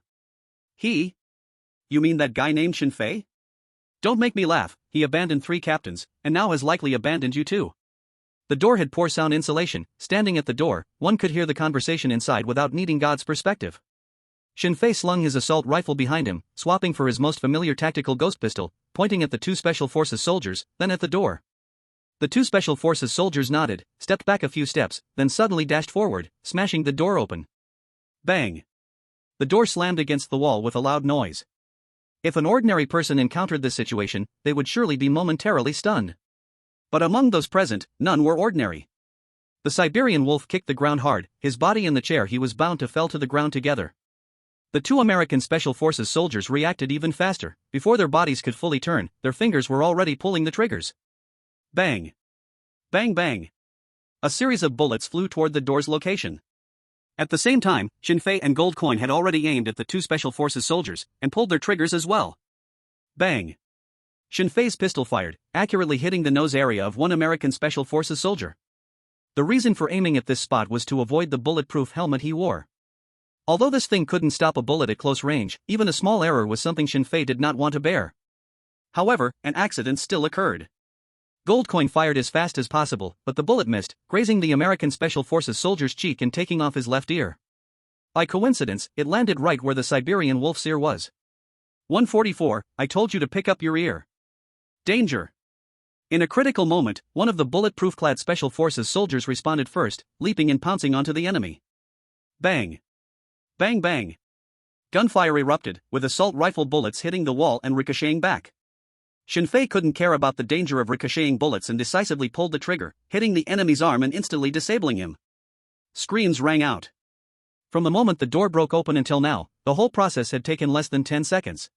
Speaker 1: He? You mean that guy named Shinfei? Don't make me laugh, he abandoned 3 captains, and now has likely abandoned you too. The door had poor sound insulation, standing at the door, one could hear the conversation inside without needing God's perspective. Shinfei slung his assault rifle behind him, swapping for his most familiar tactical ghost pistol, pointing at the 2 Special Forces soldiers, then at the door. The 2 Special Forces soldiers nodded, stepped back a few steps, then suddenly dashed forward, smashing the door open. Bang! The door slammed against the wall with a loud noise. If an ordinary person encountered this situation, they would surely be momentarily stunned. But among those present, none were ordinary. The Siberian wolf kicked the ground hard, his body and the chair he was bound to fell to the ground together. The 2 American Special Forces soldiers reacted even faster. Before their bodies could fully turn, their fingers were already pulling the triggers. Bang! Bang bang! A series of bullets flew toward the door's location. At the same time, Shinfei and Gold Coin had already aimed at the 2 Special Forces soldiers, and pulled their triggers as well. Bang! Shinfei's pistol fired, accurately hitting the nose area of one American Special Forces soldier. The reason for aiming at this spot was to avoid the bulletproof helmet he wore. Although this thing couldn't stop a bullet at close range, even a small error was something Shinfei did not want to bear. However, an accident still occurred. Gold Coin fired as fast as possible, but the bullet missed, grazing the American Special Forces soldier's cheek and taking off his left ear. By coincidence, it landed right where the Siberian wolf's ear was. 144, I told you to pick up your ear. Danger! In a critical moment, one of the bulletproof-clad Special Forces soldiers responded first, leaping and pouncing onto the enemy. Bang! Bang bang! Gunfire erupted, with assault rifle bullets hitting the wall and ricocheting back. Shinfei couldn't care about the danger of ricocheting bullets and decisively pulled the trigger, hitting the enemy's arm and instantly disabling him. Screams rang out. From the moment the door broke open until now, the whole process had taken less than 10 seconds.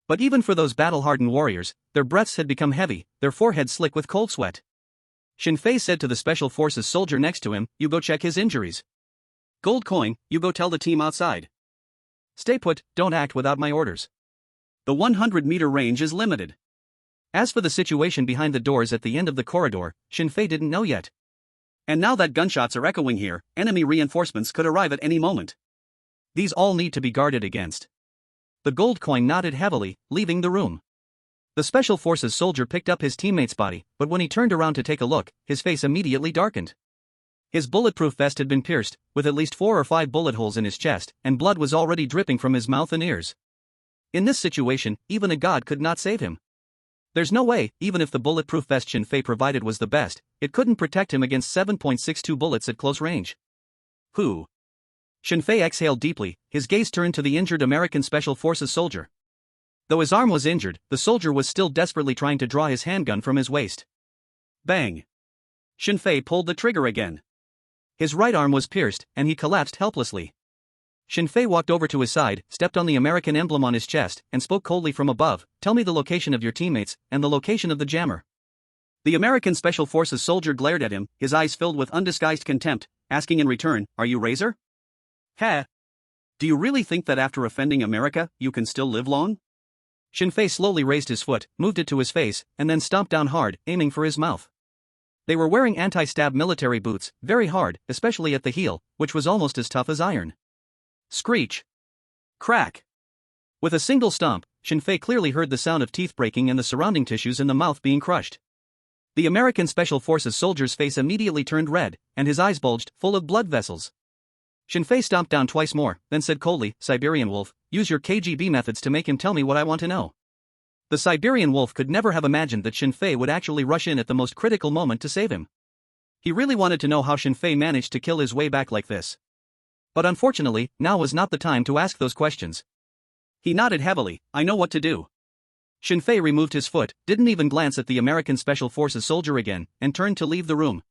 Speaker 1: But even for those battle-hardened warriors, their breaths had become heavy, their foreheads slick with cold sweat. Shinfei said to the Special Forces soldier next to him, "You go check his injuries. Gold Coin, you go tell the team outside. Stay put, don't act without my orders. The 100-meter range is limited." As for the situation behind the doors at the end of the corridor, Shinfei didn't know yet. And now that gunshots are echoing here, enemy reinforcements could arrive at any moment. These all need to be guarded against. The Gold Coin nodded heavily, leaving the room. The Special Forces soldier picked up his teammate's body, but when he turned around to take a look, his face immediately darkened. His bulletproof vest had been pierced, with at least 4 or 5 bullet holes in his chest, and blood was already dripping from his mouth and ears. In this situation, even a god could not save him. There's no way, even if the bulletproof vest Shinfei provided was the best, it couldn't protect him against 7.62 bullets at close range. Who? Shinfei exhaled deeply, his gaze turned to the injured American Special Forces soldier. Though his arm was injured, the soldier was still desperately trying to draw his handgun from his waist. Bang! Shinfei pulled the trigger again. His right arm was pierced, and he collapsed helplessly. Shinfei walked over to his side, stepped on the American emblem on his chest, and spoke coldly from above, "Tell me the location of your teammates, and the location of the jammer." The American Special Forces soldier glared at him, his eyes filled with undisguised contempt, asking in return, "Are you Razor? Ha! Do you really think that after offending America, you can still live long?" Shinfei slowly raised his foot, moved it to his face, and then stomped down hard, aiming for his mouth. They were wearing anti-stab military boots, very hard, especially at the heel, which was almost as tough as iron. Screech! Crack! With a single stomp, Shinfei clearly heard the sound of teeth breaking and the surrounding tissues in the mouth being crushed. The American Special Forces soldier's face immediately turned red, and his eyes bulged, full of blood vessels. Shinfei stomped down twice more, then said coldly, "Siberian Wolf, use your KGB methods to make him tell me what I want to know." The Siberian Wolf could never have imagined that Shinfei would actually rush in at the most critical moment to save him. He really wanted to know how Shinfei managed to kill his way back like this. But unfortunately, now was not the time to ask those questions. He nodded heavily, "I know what to do. Shinfei removed his foot, didn't even glance at the American Special Forces soldier again, and turned to leave the room.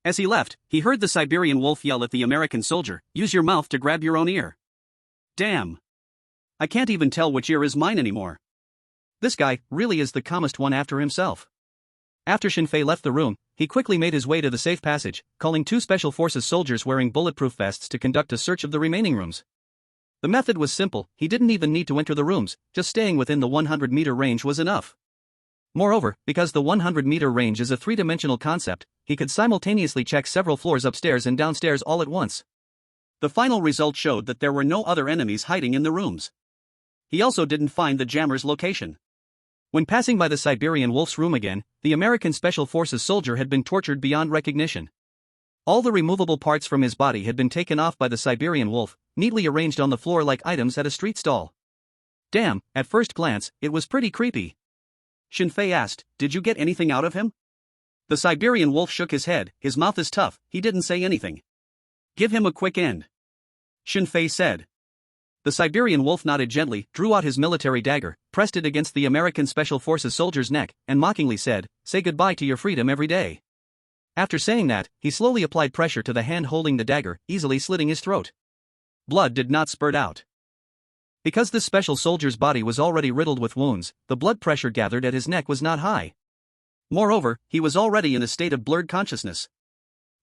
Speaker 1: As he left, he heard the Siberian wolf yell at the American soldier, "Use your mouth to grab your own ear." Damn. I can't even tell which ear is mine anymore. This guy really is the calmest one after himself. After Shinfei left the room, he quickly made his way to the safe passage, calling 2 Special Forces soldiers wearing bulletproof vests to conduct a search of the remaining rooms. The method was simple, he didn't even need to enter the rooms, just staying within the 100-meter range was enough. Moreover, because the 100-meter range is a 3-dimensional concept, he could simultaneously check several floors upstairs and downstairs all at once. The final result showed that there were no other enemies hiding in the rooms. He also didn't find the jammer's location. When passing by the Siberian wolf's room again, the American Special Forces soldier had been tortured beyond recognition. All the removable parts from his body had been taken off by the Siberian wolf, neatly arranged on the floor like items at a street stall. Damn, at first glance, it was pretty creepy. Shinfei asked, "Did you get anything out of him?" The Siberian wolf shook his head, his mouth is tough, he didn't say anything. "Give him a quick end," Shinfei said. The Siberian wolf nodded gently, drew out his military dagger, pressed it against the American Special Forces soldier's neck, and mockingly said, "Say goodbye to your freedom every day." After saying that, he slowly applied pressure to the hand holding the dagger, easily slitting his throat. Blood did not spurt out. Because this special soldier's body was already riddled with wounds, the blood pressure gathered at his neck was not high. Moreover, he was already in a state of blurred consciousness.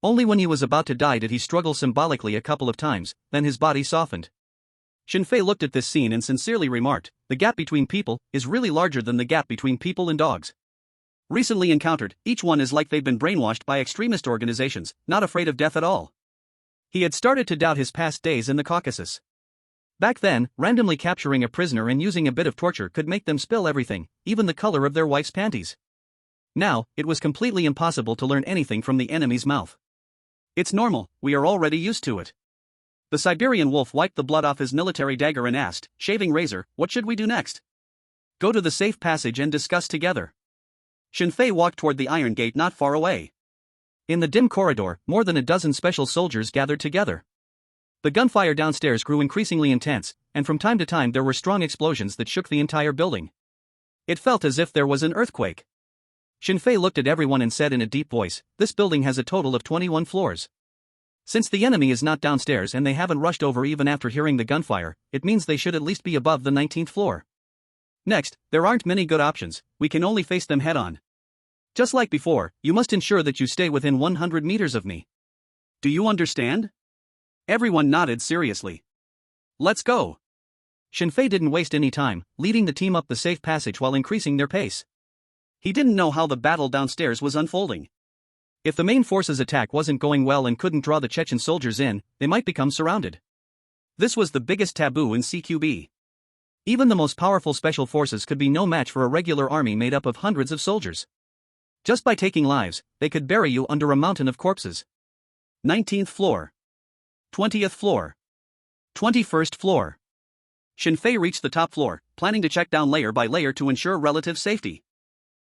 Speaker 1: Only when he was about to die did he struggle symbolically a couple of times, then his body softened. Shinfei looked at this scene and sincerely remarked, "The gap between people is really larger than the gap between people and dogs. Recently encountered, each one is like they've been brainwashed by extremist organizations, not afraid of death at all." He had started to doubt his past days in the Caucasus. Back then, randomly capturing a prisoner and using a bit of torture could make them spill everything, even the color of their wife's panties. Now, it was completely impossible to learn anything from the enemy's mouth. "It's normal, we are already used to it." The Siberian wolf wiped the blood off his military dagger and asked, "Shaving razor, what should we do next?" "Go to the safe passage and discuss together." Shinfei walked toward the iron gate not far away. In the dim corridor, more than a dozen special soldiers gathered together. The gunfire downstairs grew increasingly intense, and from time to time there were strong explosions that shook the entire building. It felt as if there was an earthquake. Shinfei looked at everyone and said in a deep voice, "This building has a total of 21 floors. Since the enemy is not downstairs and they haven't rushed over even after hearing the gunfire, it means they should at least be above the 19th floor. Next, there aren't many good options, we can only face them head-on. Just like before, you must ensure that you stay within 100 meters of me. Do you understand?" Everyone nodded seriously. "Let's go." Shinfei didn't waste any time, leading the team up the safe passage while increasing their pace. He didn't know how the battle downstairs was unfolding. If the main force's attack wasn't going well and couldn't draw the Chechen soldiers in, they might become surrounded. This was the biggest taboo in CQB. Even the most powerful special forces could be no match for a regular army made up of hundreds of soldiers. Just by taking lives, they could bury you under a mountain of corpses. 19th floor. 20th floor. 21st floor. Shinfei reached the top floor, planning to check down layer by layer to ensure relative safety.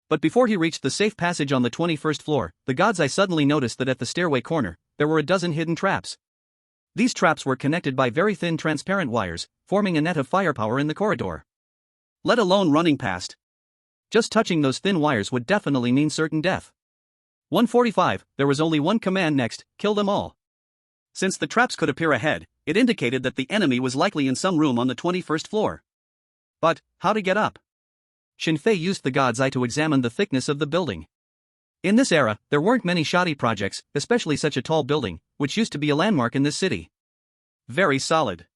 Speaker 1: But before he reached the safe passage on the 21st floor, the God's eye suddenly noticed that at the stairway corner, there were a dozen hidden traps. These traps were connected by very thin transparent wires, forming a net of firepower in the corridor. Let alone running past. Just touching those thin wires would definitely mean certain death. 145, there was only one command next, kill them all. Since the traps could appear ahead, it indicated that the enemy was likely in some room on the 21st floor. But, how to get up? Shinfei used the God's eye to examine the thickness of the building. In this era, there weren't many shoddy projects, especially such a tall building, which used to be a landmark in this city. Very solid.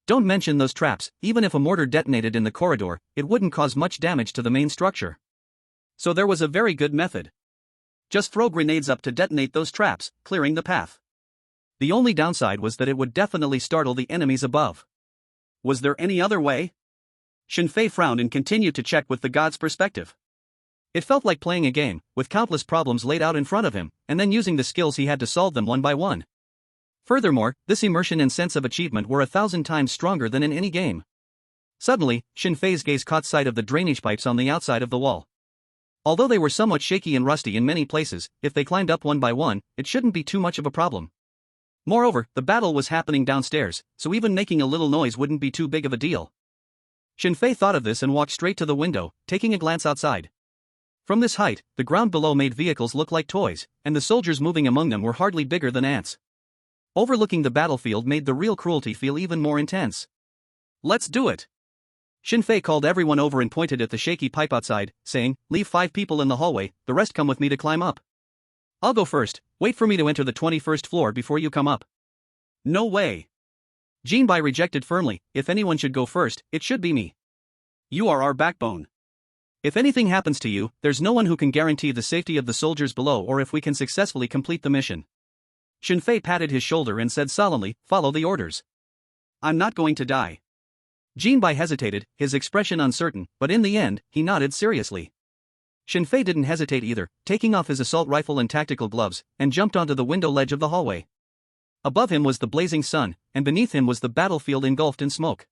Speaker 1: Don't mention those traps, even if a mortar detonated in the corridor, it wouldn't cause much damage to the main structure. So there was a very good method. Just throw grenades up to detonate those traps, clearing the path. The only downside was that it would definitely startle the enemies above. Was there any other way? Shinfei frowned and continued to check with the God's perspective. It felt like playing a game, with countless problems laid out in front of him, and then using the skills he had to solve them one by one. Furthermore, this immersion and sense of achievement were 1,000 times stronger than in any game. Suddenly, Shinfei's gaze caught sight of the drainage pipes on the outside of the wall. Although they were somewhat shaky and rusty in many places, if they climbed up one by one, it shouldn't be too much of a problem. Moreover, the battle was happening downstairs, so even making a little noise wouldn't be too big of a deal. Shinfei thought of this and walked straight to the window, taking a glance outside. From this height, the ground below made vehicles look like toys, and the soldiers moving among them were hardly bigger than ants. Overlooking the battlefield made the real cruelty feel even more intense. Let's do it! Shinfei called everyone over and pointed at the shaky pipe outside, saying, "Leave 5 people in the hallway, the rest come with me to climb up. I'll go first, wait for me to enter the 21st floor before you come up." No way! Jinbai rejected firmly, "If anyone should go first, it should be me. You are our backbone. If anything happens to you, there's no one who can guarantee the safety of the soldiers below or if we can successfully complete the mission." Shinfei patted his shoulder and said solemnly, "Follow the orders. I'm not going to die." Jinbai hesitated, his expression uncertain, but in the end, he nodded seriously. Shinfei didn't hesitate either, taking off his assault rifle and tactical gloves, and jumped onto the window ledge of the hallway. Above him was the blazing sun, and beneath him was the battlefield engulfed in smoke.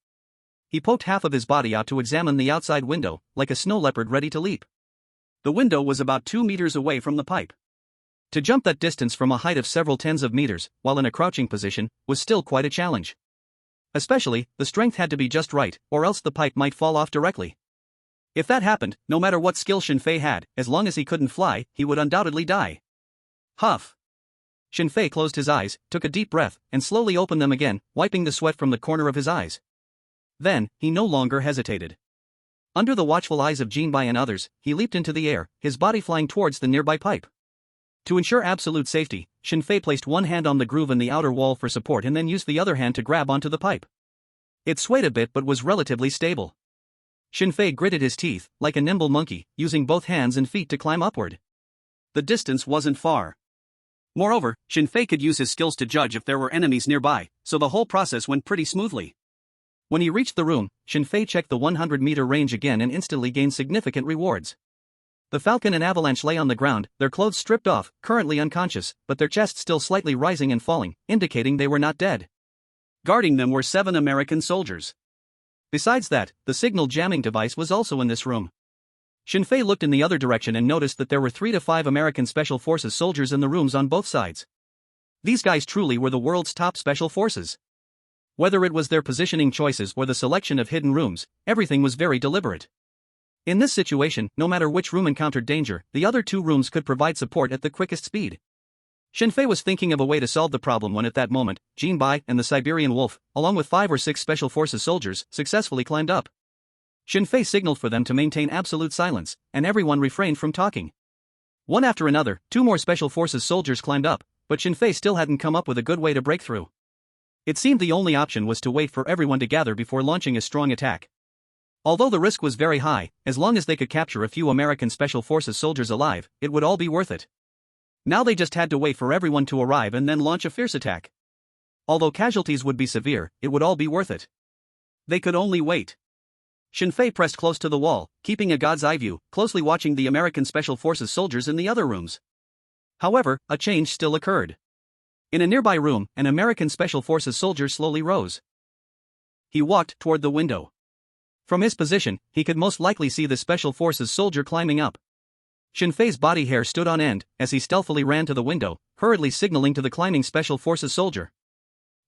Speaker 1: He poked half of his body out to examine the outside window, like a snow leopard ready to leap. The window was about 2 meters away from the pipe. To jump that distance from a height of several tens of meters, while in a crouching position, was still quite a challenge. Especially, the strength had to be just right, or else the pipe might fall off directly. If that happened, no matter what skill Shinfei had, as long as he couldn't fly, he would undoubtedly die. Huff! Shinfei closed his eyes, took a deep breath, and slowly opened them again, wiping the sweat from the corner of his eyes. Then, he no longer hesitated. Under the watchful eyes of Jinbai and others, he leaped into the air, his body flying towards the nearby pipe. To ensure absolute safety, Shinfei placed one hand on the groove in the outer wall for support and then used the other hand to grab onto the pipe. It swayed a bit but was relatively stable. Shinfei gritted his teeth, like a nimble monkey, using both hands and feet to climb upward. The distance wasn't far. Moreover, Shinfei could use his skills to judge if there were enemies nearby, so the whole process went pretty smoothly. When he reached the room, Shinfei checked the 100-meter range again and instantly gained significant rewards. The Falcon and Avalanche lay on the ground, their clothes stripped off, currently unconscious, but their chests still slightly rising and falling, indicating they were not dead. Guarding them were 7 American soldiers. Besides that, the signal jamming device was also in this room. Shinfei looked in the other direction and noticed that there were 3 to 5 American Special Forces soldiers in the rooms on both sides. These guys truly were the world's top special forces. Whether it was their positioning choices or the selection of hidden rooms, everything was very deliberate. In this situation, no matter which room encountered danger, the other 2 rooms could provide support at the quickest speed. Shinfei was thinking of a way to solve the problem when at that moment, Jinbai and the Siberian Wolf, along with 5 or 6 Special Forces soldiers, successfully climbed up. Shinfei signaled for them to maintain absolute silence, and everyone refrained from talking. One after another, 2 more Special Forces soldiers climbed up, but Shinfei still hadn't come up with a good way to break through. It seemed the only option was to wait for everyone to gather before launching a strong attack. Although the risk was very high, as long as they could capture a few American Special Forces soldiers alive, it would all be worth it. Now they just had to wait for everyone to arrive and then launch a fierce attack. Although casualties would be severe, it would all be worth it. They could only wait. Shinfei pressed close to the wall, keeping a god's eye view, closely watching the American Special Forces soldiers in the other rooms. However, a change still occurred. In a nearby room, an American Special Forces soldier slowly rose. He walked toward the window. From his position, he could most likely see the Special Forces soldier climbing up. Shinfei's body hair stood on end as he stealthily ran to the window, hurriedly signaling to the climbing Special Forces soldier.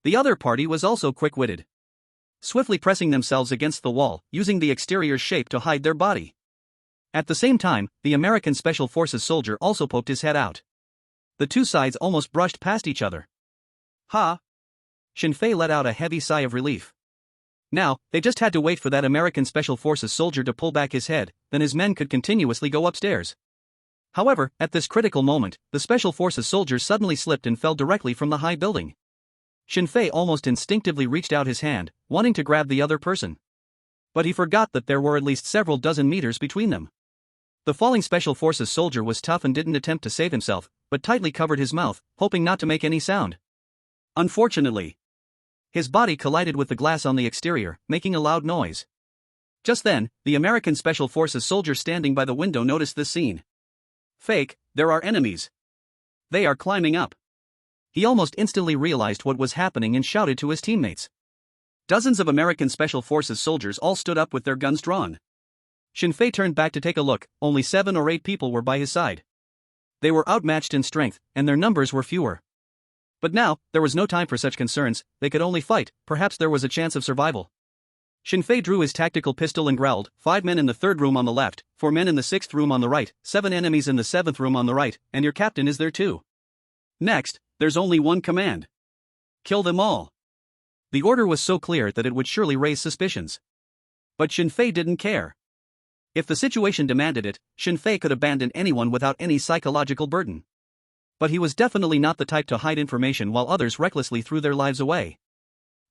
Speaker 1: The other party was also quick-witted, swiftly pressing themselves against the wall, using the exterior's shape to hide their body. At the same time, the American Special Forces soldier also poked his head out. The 2 sides almost brushed past each other. Ha! Shinfei let out a heavy sigh of relief. Now, they just had to wait for that American Special Forces soldier to pull back his head, then his men could continuously go upstairs. However, at this critical moment, the Special Forces soldier suddenly slipped and fell directly from the high building. Shinfei almost instinctively reached out his hand, wanting to grab the other person. But he forgot that there were at least several dozen meters between them. The falling Special Forces soldier was tough and didn't attempt to save himself, but tightly covered his mouth, hoping not to make any sound. Unfortunately, his body collided with the glass on the exterior, making a loud noise. Just then, the American Special Forces soldier standing by the window noticed this scene. Fake, there are enemies. They are climbing up. He almost instantly realized what was happening and shouted to his teammates. Dozens of American Special Forces soldiers all stood up with their guns drawn. Shinfei turned back to take a look, only 7 or 8 people were by his side. They were outmatched in strength, and their numbers were fewer. But now, there was no time for such concerns, they could only fight, perhaps there was a chance of survival. Shinfei drew his tactical pistol and growled, 5 men in the 3rd room on the left, 4 men in the 6th room on the right, 7 enemies in the 7th room on the right, and your captain is there too. Next, there's only one command. Kill them all. The order was so clear that it would surely raise suspicions. But Shinfei didn't care. If the situation demanded it, Shinfei could abandon anyone without any psychological burden. But he was definitely not the type to hide information while others recklessly threw their lives away.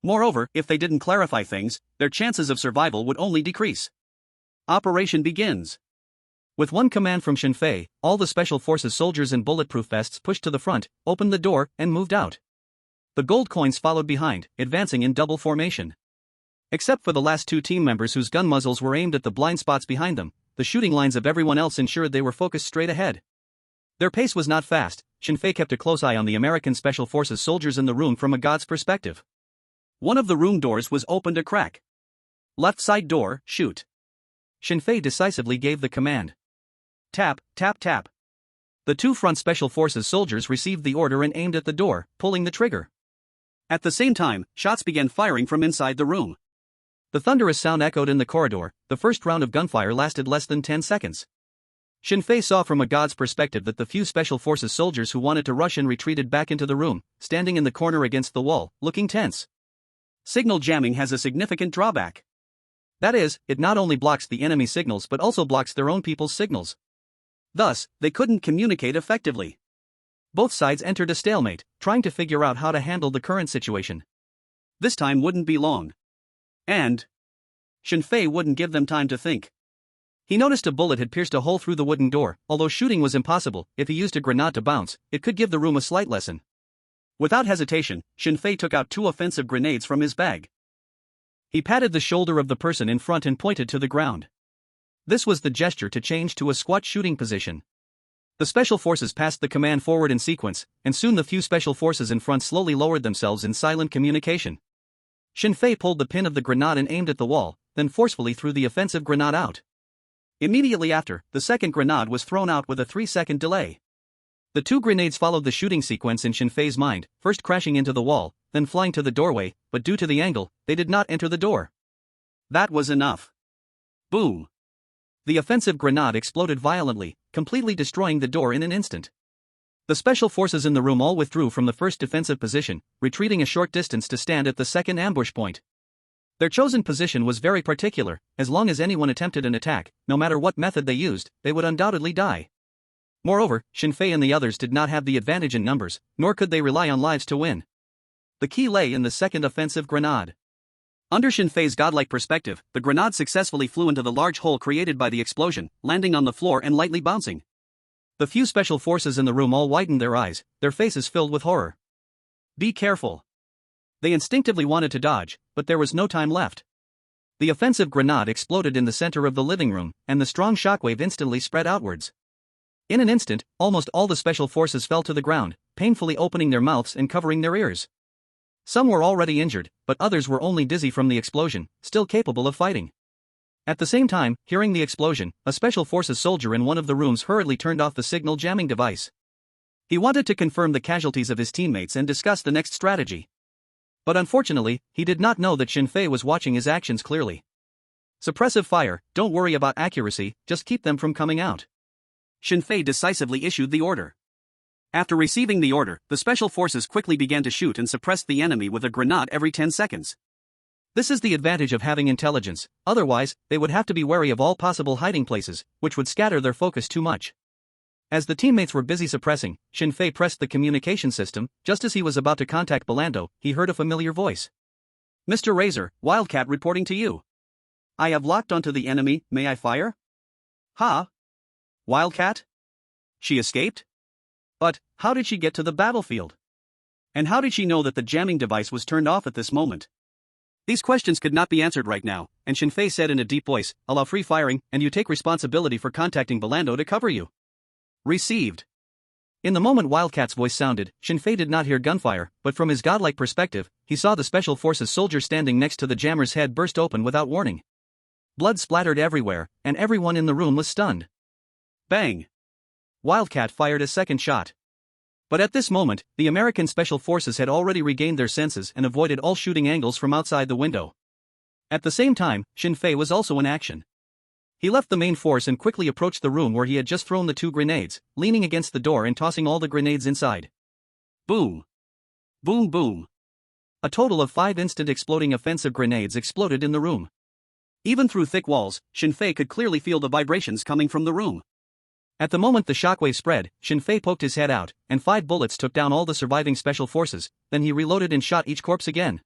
Speaker 1: Moreover, if they didn't clarify things, their chances of survival would only decrease. Operation begins. With one command from Shinfei, all the Special Forces soldiers in bulletproof vests pushed to the front, opened the door, and moved out. The gold coins followed behind, advancing in double formation. Except for the last 2 team members whose gun muzzles were aimed at the blind spots behind them, the shooting lines of everyone else ensured they were focused straight ahead. Their pace was not fast. Shinfei kept a close eye on the American Special Forces soldiers in the room from a god's perspective. One of the room doors was opened a crack. Left side door, shoot. Shinfei decisively gave the command. Tap, tap, tap. The 2 front Special Forces soldiers received the order and aimed at the door, pulling the trigger. At the same time, shots began firing from inside the room. The thunderous sound echoed in the corridor. The first round of gunfire lasted less than 10 seconds. Shinfei saw from a god's perspective that the few Special Forces soldiers who wanted to rush in retreated back into the room, standing in the corner against the wall, looking tense. Signal jamming has a significant drawback. That is, it not only blocks the enemy signals but also blocks their own people's signals. Thus, they couldn't communicate effectively. Both sides entered a stalemate, trying to figure out how to handle the current situation. This time wouldn't be long. And Shinfei wouldn't give them time to think. He noticed a bullet had pierced a hole through the wooden door. Although shooting was impossible, if he used a grenade to bounce, it could give the room a slight lesson. Without hesitation, Shinfei took out 2 offensive grenades from his bag. He patted the shoulder of the person in front and pointed to the ground. This was the gesture to change to a squat shooting position. The Special Forces passed the command forward in sequence, and soon the few Special Forces in front slowly lowered themselves in silent communication. Shinfei pulled the pin of the grenade and aimed at the wall, then forcefully threw the offensive grenade out. Immediately after, the second grenade was thrown out with a 3-second delay. The 2 grenades followed the shooting sequence in Shinfei's mind, first crashing into the wall, then flying to the doorway, but due to the angle, they did not enter the door. That was enough. Boom! The offensive grenade exploded violently, completely destroying the door in an instant. The Special Forces in the room all withdrew from the first defensive position, retreating a short distance to stand at the second ambush point. Their chosen position was very particular. As long as anyone attempted an attack, no matter what method they used, they would undoubtedly die. Moreover, Shinfei and the others did not have the advantage in numbers, nor could they rely on lives to win. The key lay in the second offensive grenade. Under Shinfei's godlike perspective, the grenade successfully flew into the large hole created by the explosion, landing on the floor and lightly bouncing. The few Special Forces in the room all widened their eyes, their faces filled with horror. Be careful. They instinctively wanted to dodge, but there was no time left. The offensive grenade exploded in the center of the living room, and the strong shockwave instantly spread outwards. In an instant, almost all the Special Forces fell to the ground, painfully opening their mouths and covering their ears. Some were already injured, but others were only dizzy from the explosion, still capable of fighting. At the same time, hearing the explosion, a Special Forces soldier in one of the rooms hurriedly turned off the signal jamming device. He wanted to confirm the casualties of his teammates and discuss the next strategy. But unfortunately, he did not know that Shinfei was watching his actions clearly. Suppressive fire, don't worry about accuracy, just keep them from coming out. Shinfei decisively issued the order. After receiving the order, the Special Forces quickly began to shoot and suppress the enemy with a grenade every 10 seconds. This is the advantage of having intelligence, otherwise, they would have to be wary of all possible hiding places, which would scatter their focus too much. As the teammates were busy suppressing, Shinfei pressed the communication system. Just as he was about to contact Belando, he heard a familiar voice. Mr. Razor, Wildcat reporting to you. I have locked onto the enemy, may I fire? Ha? Wildcat? She escaped? But, how did she get to the battlefield? And how did she know that the jamming device was turned off at this moment? These questions could not be answered right now, and Shinfei said in a deep voice, allow free firing, and you take responsibility for contacting Belando to cover you. Received. In the moment Wildcat's voice sounded, Shinfei did not hear gunfire, but from his godlike perspective, he saw the Special Forces soldier standing next to the jammer's head burst open without warning. Blood splattered everywhere, and everyone in the room was stunned. Bang! Wildcat fired a second shot. But at this moment, the American Special Forces had already regained their senses and avoided all shooting angles from outside the window. At the same time, Shin Fei was also in action. He left the main force and quickly approached the room where he had just thrown the 2 grenades, leaning against the door and tossing all the grenades inside. Boom! Boom boom! A total of 5 instant exploding offensive grenades exploded in the room. Even through thick walls, Shin Fei could clearly feel the vibrations coming from the room. At the moment the shockwave spread, Shin Fei poked his head out, and 5 bullets took down all the surviving special forces, then he reloaded and shot each corpse again.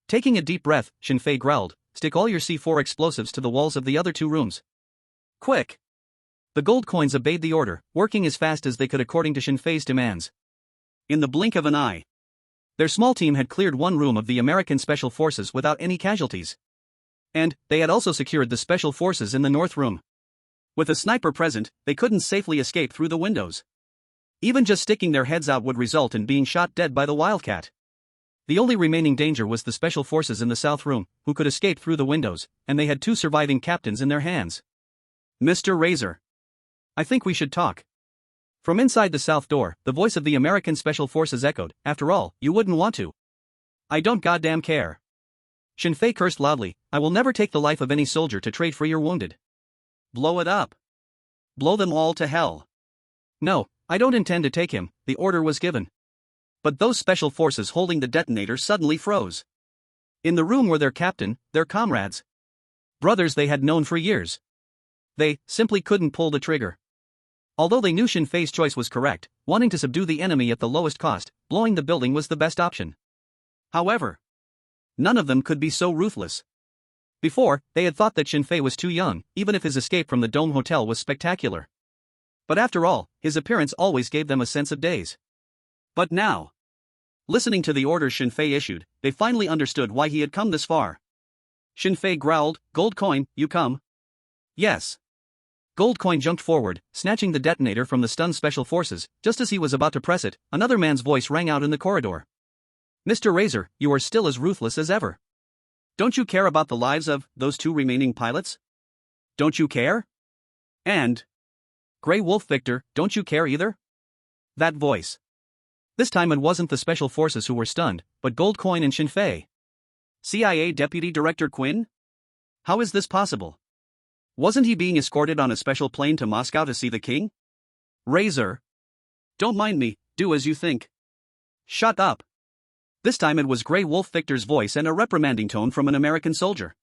Speaker 1: Taking a deep breath, Shin Fei growled, "Stick all your C4 explosives to the walls of the other 2 rooms. Quick!" The gold coins obeyed the order, working as fast as they could according to Shin Fei's demands. In the blink of an eye, their small team had cleared 1 room of the American Special Forces without any casualties. And they had also secured the Special Forces in the North Room. With a sniper present, they couldn't safely escape through the windows. Even just sticking their heads out would result in being shot dead by the Wildcat. The only remaining danger was the Special Forces in the South Room, who could escape through the windows, and they had 2 surviving captains in their hands. "Mr. Razor, I think we should talk." From inside the south door, the voice of the American Special Forces echoed, "After all, you wouldn't want to." "I don't goddamn care." Shin Fei cursed loudly, "I will never take the life of any soldier to trade for your wounded." "Blow it up. Blow them all to hell." "No, I don't intend to take him," the order was given. But those special forces holding the detonator suddenly froze. In the room were their captain, their comrades. Brothers they had known for years. They simply couldn't pull the trigger. Although they knew Shin Fei's choice was correct, wanting to subdue the enemy at the lowest cost, blowing the building was the best option. However, none of them could be so ruthless. Before, they had thought that Shin Fei was too young, even if his escape from the Dome Hotel was spectacular. But after all, his appearance always gave them a sense of daze. But now, listening to the orders Shin Fei issued, they finally understood why he had come this far. Shin Fei growled, "Gold coin, you come?" "Yes." Gold coin jumped forward, snatching the detonator from the stunned special forces. Just as he was about to press it, another man's voice rang out in the corridor. "Mr. Razor, you are still as ruthless as ever. Don't you care about the lives of those 2 remaining pilots? Don't you care? And Grey Wolf Victor, don't you care either?" That voice. This time it wasn't the special forces who were stunned, but Gold Coin and Shin Fei. CIA Deputy Director Quinn? How is this possible? Wasn't he being escorted on a special plane to Moscow to see the king? Razor. Don't mind me, do as you think. Shut up. This time it was Grey Wolf Victor's voice and a reprimanding tone from an American soldier.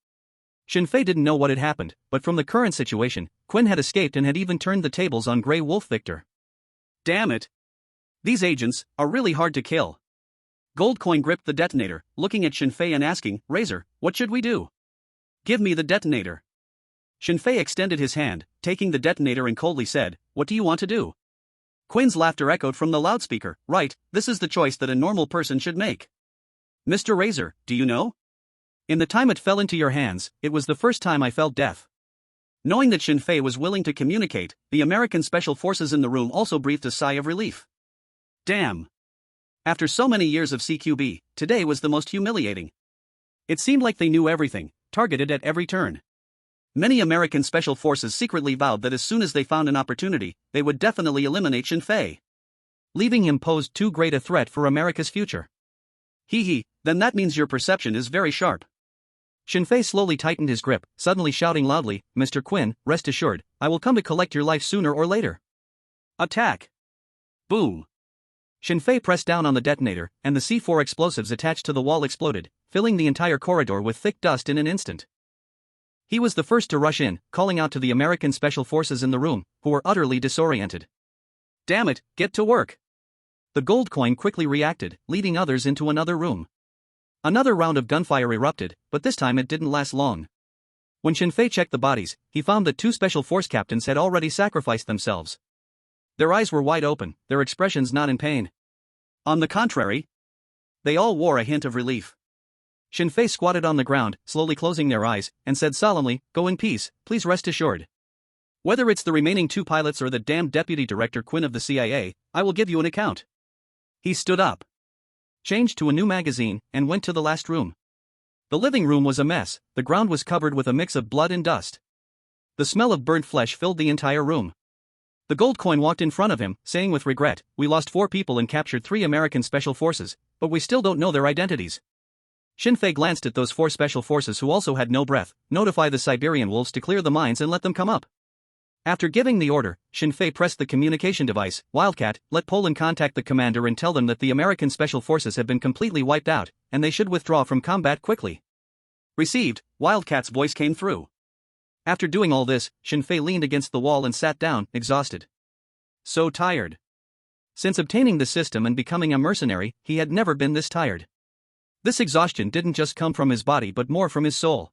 Speaker 1: Shin Fei didn't know what had happened, but from the current situation, Quinn had escaped and had even turned the tables on Grey Wolf Victor. Damn it. These agents are really hard to kill. Gold Coin gripped the detonator, looking at Shin Fei and asking, "Razor, what should we do?" "Give me the detonator." Shin Fei extended his hand, taking the detonator and coldly said, "What do you want to do?" Quinn's laughter echoed from the loudspeaker. "Right, this is the choice that a normal person should make. Mr. Razor, do you know? In the time it fell into your hands, it was the first time I felt death." Knowing that Shin Fei was willing to communicate, the American Special Forces in the room also breathed a sigh of relief. Damn. After so many years of CQB, today was the most humiliating. It seemed like they knew everything, targeted at every turn. Many American Special Forces secretly vowed that as soon as they found an opportunity, they would definitely eliminate Shin Fei. Leaving him posed too great a threat for America's future. Hee, then that means your perception is very sharp. Shin Fei slowly tightened his grip, suddenly shouting loudly, "Mr. Quinn, rest assured, I will come to collect your life sooner or later." Attack! Boom! Shin Fei pressed down on the detonator, and the C4 explosives attached to the wall exploded, filling the entire corridor with thick dust in an instant. He was the first to rush in, calling out to the American Special Forces in the room, who were utterly disoriented. Damn it, get to work! The Gold Coin quickly reacted, leading others into another room. Another round of gunfire erupted, but this time it didn't last long. When Shin Fei checked the bodies, he found that 2 Special Force captains had already sacrificed themselves. Their eyes were wide open, their expressions not in pain. On the contrary, they all wore a hint of relief. Shin Fei squatted on the ground, slowly closing their eyes, and said solemnly, "Go in peace, please rest assured. Whether it's the remaining 2 pilots or the damned Deputy Director Quinn of the CIA, I will give you an account." He stood up, changed to a new magazine, and went to the last room. The living room was a mess, the ground was covered with a mix of blood and dust. The smell of burnt flesh filled the entire room. The Gold Coin walked in front of him, saying with regret, "We lost 4 people and captured 3 American Special Forces, but we still don't know their identities." Shin-fei glanced at those 4 special forces who also had no breath. Notify the Siberian wolves to clear the mines and let them come up. After giving the order, Shin-fei pressed the communication device. Wildcat, let Poland contact the commander and tell them that the American special forces have been completely wiped out, and they should withdraw from combat quickly. Received, Wildcat's voice came through. After doing all this, Shin-fei leaned against the wall and sat down, exhausted. So tired. Since obtaining the system and becoming a mercenary, he had never been this tired. This exhaustion didn't just come from his body but more from his soul.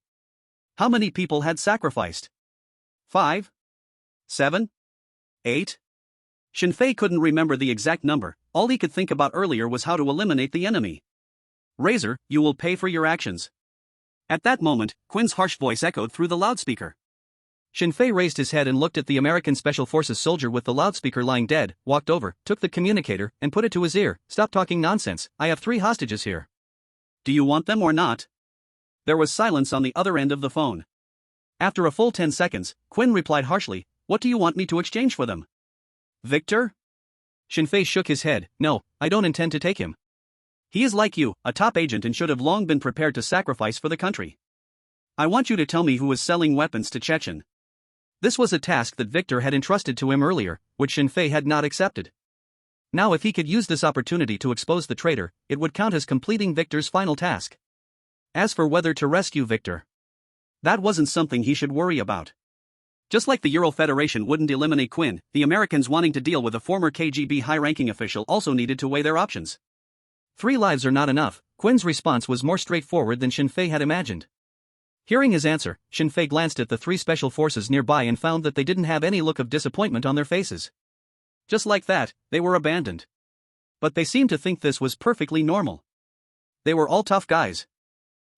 Speaker 1: How many people had sacrificed? 5? 7? 8? Shin-fei couldn't remember the exact number. All he could think about earlier was how to eliminate the enemy. Razor, you will pay for your actions. At that moment, Quinn's harsh voice echoed through the loudspeaker. Shin-fei raised his head and looked at the American Special Forces soldier with the loudspeaker lying dead, walked over, took the communicator, and put it to his ear. Stop talking nonsense, I have 3 hostages here. Do you want them or not? There was silence on the other end of the phone. After a full 10 seconds, Quinn replied harshly, what do you want me to exchange for them? Victor? Shin-fei shook his head. No, I don't intend to take him. He is like you, a top agent, and should have long been prepared to sacrifice for the country. I want you to tell me who was selling weapons to Chechen. This was a task that Victor had entrusted to him earlier, which Shin-fei had not accepted. Now if he could use this opportunity to expose the traitor, it would count as completing Victor's final task. As for whether to rescue Victor, that wasn't something he should worry about. Just like the Euro Federation wouldn't eliminate Quinn, the Americans wanting to deal with a former KGB high-ranking official also needed to weigh their options. 3 lives are not enough. Quinn's response was more straightforward than Shin-fei had imagined. Hearing his answer, Shin-fei glanced at the 3 special forces nearby and found that they didn't have any look of disappointment on their faces. Just like that, they were abandoned. But they seemed to think this was perfectly normal. They were all tough guys.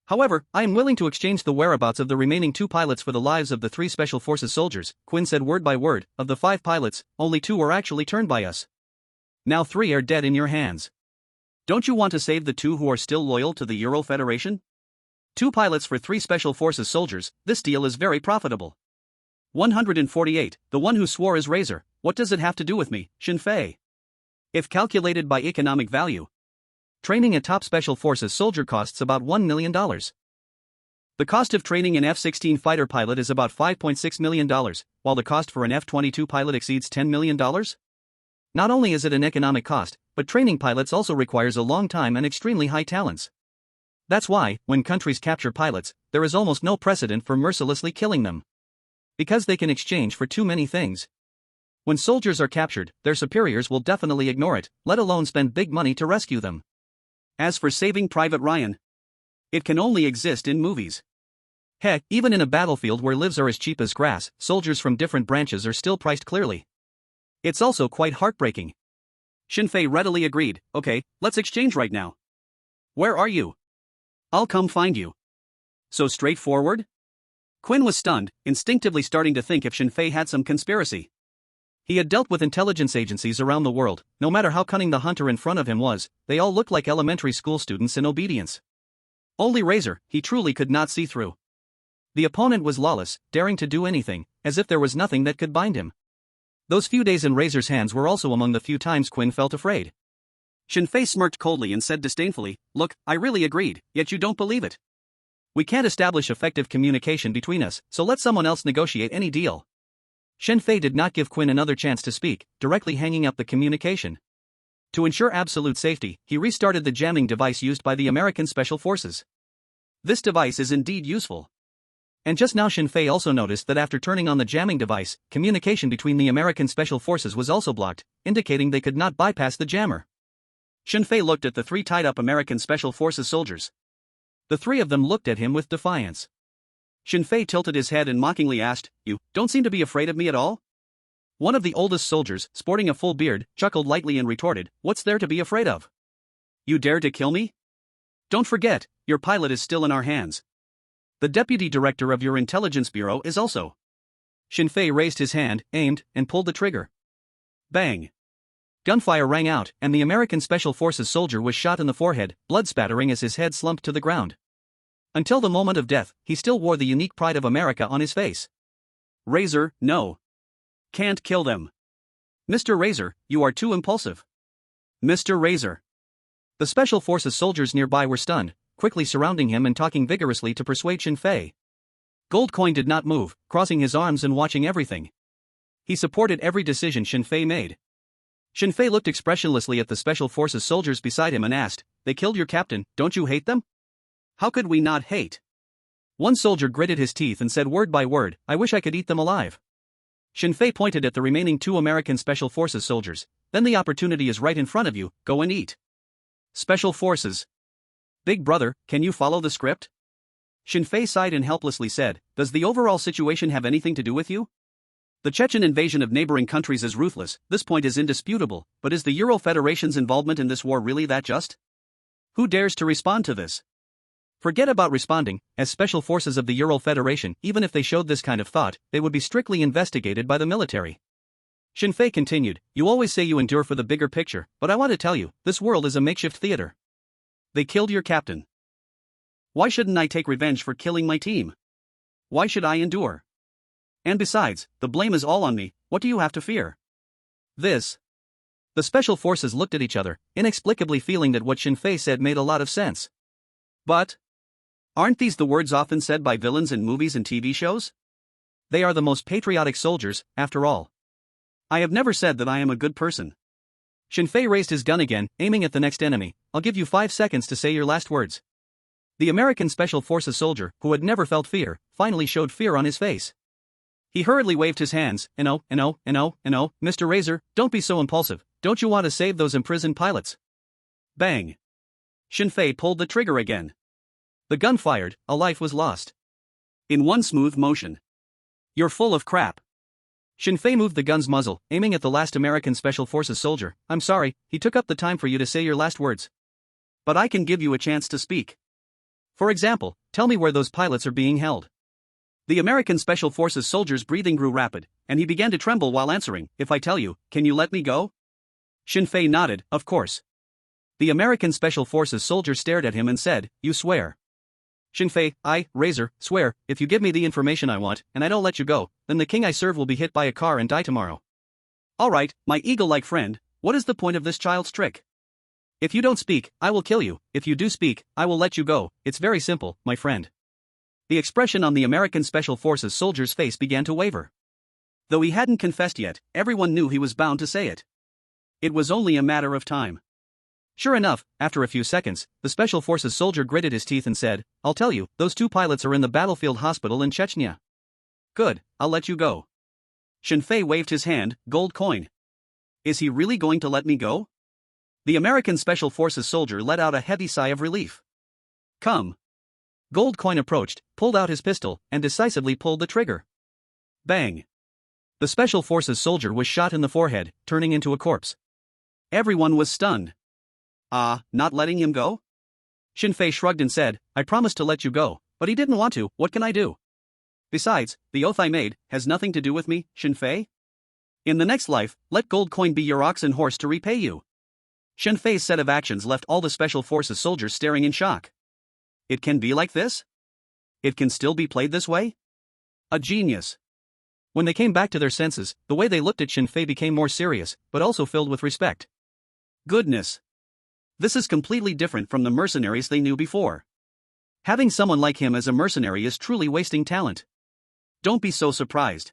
Speaker 1: However, I am willing to exchange the whereabouts of the remaining 2 pilots for the lives of the 3 special forces soldiers, Quinn said word by word. Of the 5 pilots, only 2 were actually turned by us. Now 3 are dead in your hands. Don't you want to save the 2 who are still loyal to the Euro Federation? 2 pilots for 3 special forces soldiers, this deal is very profitable. 148, the one who swore is Razor. What does it have to do with me, Shin-fei? If calculated by economic value, training a top special forces soldier costs about $1 million. The cost of training an F-16 fighter pilot is about $5.6 million, while the cost for an F-22 pilot exceeds $10 million. Not only is it an economic cost, but training pilots also requires a long time and extremely high talents. That's why, when countries capture pilots, there is almost no precedent for mercilessly killing them. Because they can exchange for too many things. When soldiers are captured, their superiors will definitely ignore it, let alone spend big money to rescue them. As for Saving Private Ryan, it can only exist in movies. Heck, even in a battlefield where lives are as cheap as grass, soldiers from different branches are still priced clearly. It's also quite heartbreaking. Shin-fei readily agreed. Okay, let's exchange right now. Where are you? I'll come find you. So straightforward? Quinn was stunned, instinctively starting to think if Shin-fei had some conspiracy. He had dealt with intelligence agencies around the world. No matter how cunning the hunter in front of him was, they all looked like elementary school students in obedience. Only Razor, he truly could not see through. The opponent was lawless, daring to do anything, as if there was nothing that could bind him. Those few days in Razor's hands were also among the few times Quinn felt afraid. Shin-fei smirked coldly and said disdainfully, "Look, I really agreed, yet you don't believe it. We can't establish effective communication between us, so let someone else negotiate any deal." Shin-fei did not give Quinn another chance to speak, directly hanging up the communication. To ensure absolute safety, he restarted the jamming device used by the American Special Forces. This device is indeed useful. And just now Shin-fei also noticed that after turning on the jamming device, communication between the American Special Forces was also blocked, indicating they could not bypass the jammer. Shin-fei looked at the 3 tied-up American Special Forces soldiers. The 3 of them looked at him with defiance. Shin-fei tilted his head and mockingly asked, "You don't seem to be afraid of me at all?" One of the oldest soldiers, sporting a full beard, chuckled lightly and retorted, "What's there to be afraid of? You dare to kill me? Don't forget, your pilot is still in our hands. The deputy director of your intelligence bureau is also." Shin-fei raised his hand, aimed, and pulled the trigger. Bang! Gunfire rang out, and the American Special Forces soldier was shot in the forehead, blood spattering as his head slumped to the ground. Until the moment of death, he still wore the unique pride of America on his face. "Razor, no. Can't kill them. Mr. Razor, you are too impulsive. Mr. Razor." The Special Forces soldiers nearby were stunned. quickly surrounding him and talking vigorously to persuade Shin Fei. Gold Coin did not move, crossing his arms and watching everything. He supported every decision Shin Fei made. Shin Fei looked expressionlessly at the Special Forces soldiers beside him and asked, "They killed your captain, don't you hate them?" "How could we not hate?" One soldier gritted his teeth and said word by word, "I wish I could eat them alive." Shin Fei pointed at the remaining 2 American Special Forces soldiers. "Then the opportunity is right in front of you, go and eat." Special Forces. "Big brother, can you follow the script?" Shin Fei sighed and helplessly said, "Does the overall situation have anything to do with you? The Chechen invasion of neighboring countries is ruthless, this point is indisputable, but is the Euro Federation's involvement in this war really that just? Who dares to respond to this? Forget about responding, as Special Forces of the Ural Federation, even if they showed this kind of thought, they would be strictly investigated by the military." Shin Fei continued, "You always say you endure for the bigger picture, but I want to tell you, this world is a makeshift theater. They killed your captain. Why shouldn't I take revenge for killing my team? Why should I endure? And besides, the blame is all on me, what do you have to fear?" This. The Special Forces looked at each other, inexplicably feeling that what Shin Fei said made a lot of sense. But aren't these the words often said by villains in movies and TV shows? They are the most patriotic soldiers, after all. I have never said that I am a good person. Shin Fei raised his gun again, aiming at the next enemy. "I'll give you 5 seconds to say your last words." The American Special Forces soldier, who had never felt fear, finally showed fear on his face. He hurriedly waved his hands. No, Mr. Razor, don't be so impulsive, don't you want to save those imprisoned pilots?" Bang! Shin Fei pulled the trigger again. The gun fired, a life was lost. In one smooth motion. "You're full of crap." Shin Fei moved the gun's muzzle, aiming at the last American Special Forces soldier. "I'm sorry, he took up the time for you to say your last words. But I can give you a chance to speak. For example, tell me where those pilots are being held." The American Special Forces soldier's breathing grew rapid, and he began to tremble while answering, "If I tell you, can you let me go?" Shin Fei nodded, "Of course." The American Special Forces soldier stared at him and said, "You swear?" Shin Fei, "I, Razor, swear, if you give me the information I want, and I don't let you go, then the king I serve will be hit by a car and die tomorrow." "Alright, my eagle-like friend, what is the point of this child's trick? If you don't speak, I will kill you, if you do speak, I will let you go, it's very simple, my friend." The expression on the American Special Forces soldier's face began to waver. Though he hadn't confessed yet, everyone knew he was bound to say it. It was only a matter of time. Sure enough, after a few seconds, the Special Forces soldier gritted his teeth and said, "I'll tell you, those 2 pilots are in the battlefield hospital in Chechnya." "Good, I'll let you go." Shin Fei waved his hand. "Gold Coin. Is he really going to let me go?" The American Special Forces soldier let out a heavy sigh of relief. "Come." Gold Coin approached, pulled out his pistol, and decisively pulled the trigger. Bang! The Special Forces soldier was shot in the forehead, turning into a corpse. Everyone was stunned. Not letting him go? Shin Fei shrugged and said, "I promised to let you go, but he didn't want to, what can I do? Besides, the oath I made has nothing to do with me, Shin Fei. In the next life, let Gold Coin be your ox and horse to repay you." Shin Fei's set of actions left all the Special Forces soldiers staring in shock. It can be like this? It can still be played this way? A genius. When they came back to their senses, the way they looked at Shin Fei became more serious, but also filled with respect. Goodness. This is completely different from the mercenaries they knew before. Having someone like him as a mercenary is truly wasting talent. Don't be so surprised.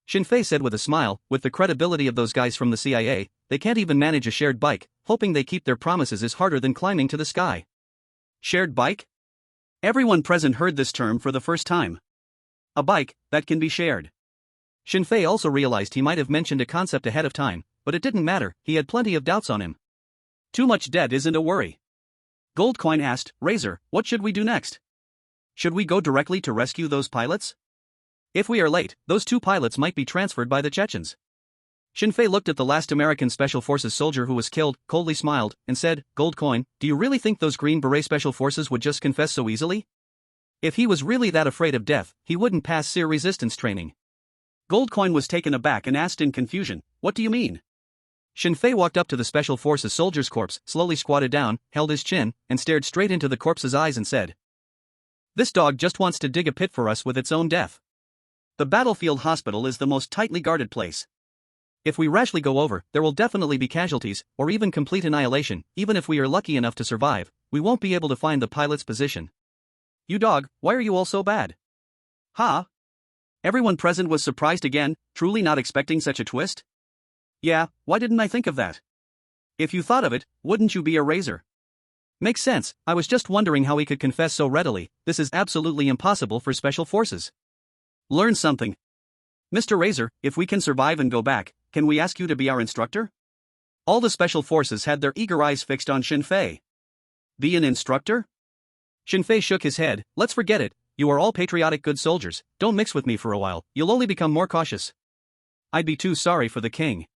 Speaker 1: Shin Fei said with a smile, with the credibility of those guys from the CIA, they can't even manage a shared bike, hoping they keep their promises is harder than climbing to the sky. Shared bike? Everyone present heard this term for the first time. A bike that can be shared. Shin Fei also realized he might have mentioned a concept ahead of time, but it didn't matter, he had plenty of doubts on him. Too much debt isn't a worry. Gold Coin asked, "Razor, what should we do next? Should we go directly to rescue those pilots? If we are late, those 2 pilots might be transferred by the Chechens." Shin Fei looked at the last American Special Forces soldier who was killed, coldly smiled, and said, "Gold Coin, do you really think those Green Beret Special Forces would just confess so easily? If he was really that afraid of death, he wouldn't pass SEER resistance training." Gold Coin was taken aback and asked in confusion, "What do you mean?" Shin Fei walked up to the Special Forces soldier's corpse, slowly squatted down, held his chin, and stared straight into the corpse's eyes and said, "This dog just wants to dig a pit for us with its own death. The battlefield hospital is the most tightly guarded place. If we rashly go over, there will definitely be casualties, or even complete annihilation, even if we are lucky enough to survive, we won't be able to find the pilot's position. You dog, why are you all so bad? Ha? Everyone present was surprised again, truly not expecting such a twist. Yeah, why didn't I think of that? If you thought of it, wouldn't you be a razor? Makes sense, I was just wondering how he could confess so readily. This is absolutely impossible for special forces. Learn something. Mr. Razor, if we can survive and go back, can we ask you to be our instructor? All the special forces had their eager eyes fixed on Shinfei. Be an instructor? Shinfei shook his head. Let's forget it, you are all patriotic good soldiers, don't mix with me for a while, you'll only become more cautious. I'd be too sorry for the king.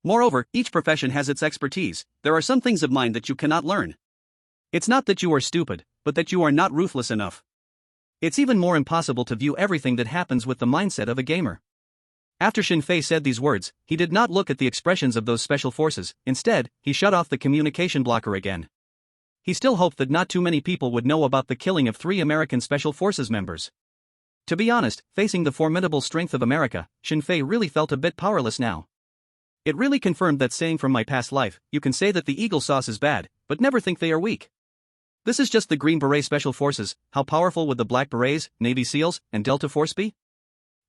Speaker 1: Moreover, each profession has its expertise, there are some things of mine that you cannot learn. It's not that you are stupid, but that you are not ruthless enough. It's even more impossible to view everything that happens with the mindset of a gamer. After Shinfei said these words, he did not look at the expressions of those special forces, instead, he shut off the communication blocker again. He still hoped that not too many people would know about the killing of 3 American Special Forces members. To be honest, facing the formidable strength of America, Shinfei really felt a bit powerless now. It really confirmed that saying from my past life, you can say that the Eagle sauce is bad, but never think they are weak. This is just the Green Beret Special Forces, how powerful would the Black Berets, Navy SEALs, and Delta Force be?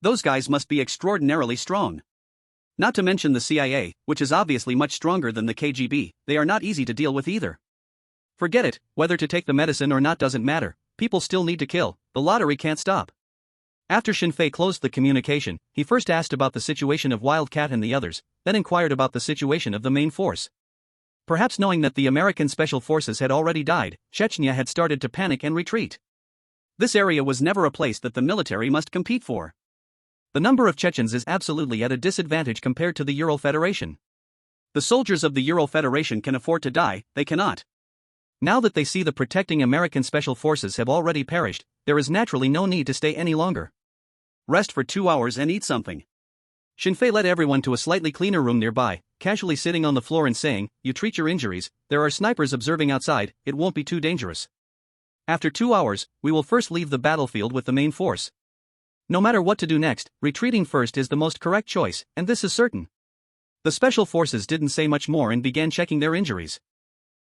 Speaker 1: Those guys must be extraordinarily strong. Not to mention the CIA, which is obviously much stronger than the KGB, they are not easy to deal with either. Forget it, whether to take the medicine or not doesn't matter, people still need to kill, the lottery can't stop. After Shinfei closed the communication, he first asked about the situation of Wildcat and the others, then inquired about the situation of the main force. Perhaps knowing that the American Special Forces had already died, Chechnya had started to panic and retreat. This area was never a place that the military must compete for. The number of Chechens is absolutely at a disadvantage compared to the Ural Federation. The soldiers of the Ural Federation can afford to die, they cannot. Now that they see the protecting American Special Forces have already perished, there is naturally no need to stay any longer. Rest for 2 hours and eat something. Shinfei led everyone to a slightly cleaner room nearby, casually sitting on the floor and saying, you treat your injuries, there are snipers observing outside, it won't be too dangerous. After 2 hours, we will first leave the battlefield with the main force. No matter what to do next, retreating first is the most correct choice, and this is certain. The special forces didn't say much more and began checking their injuries.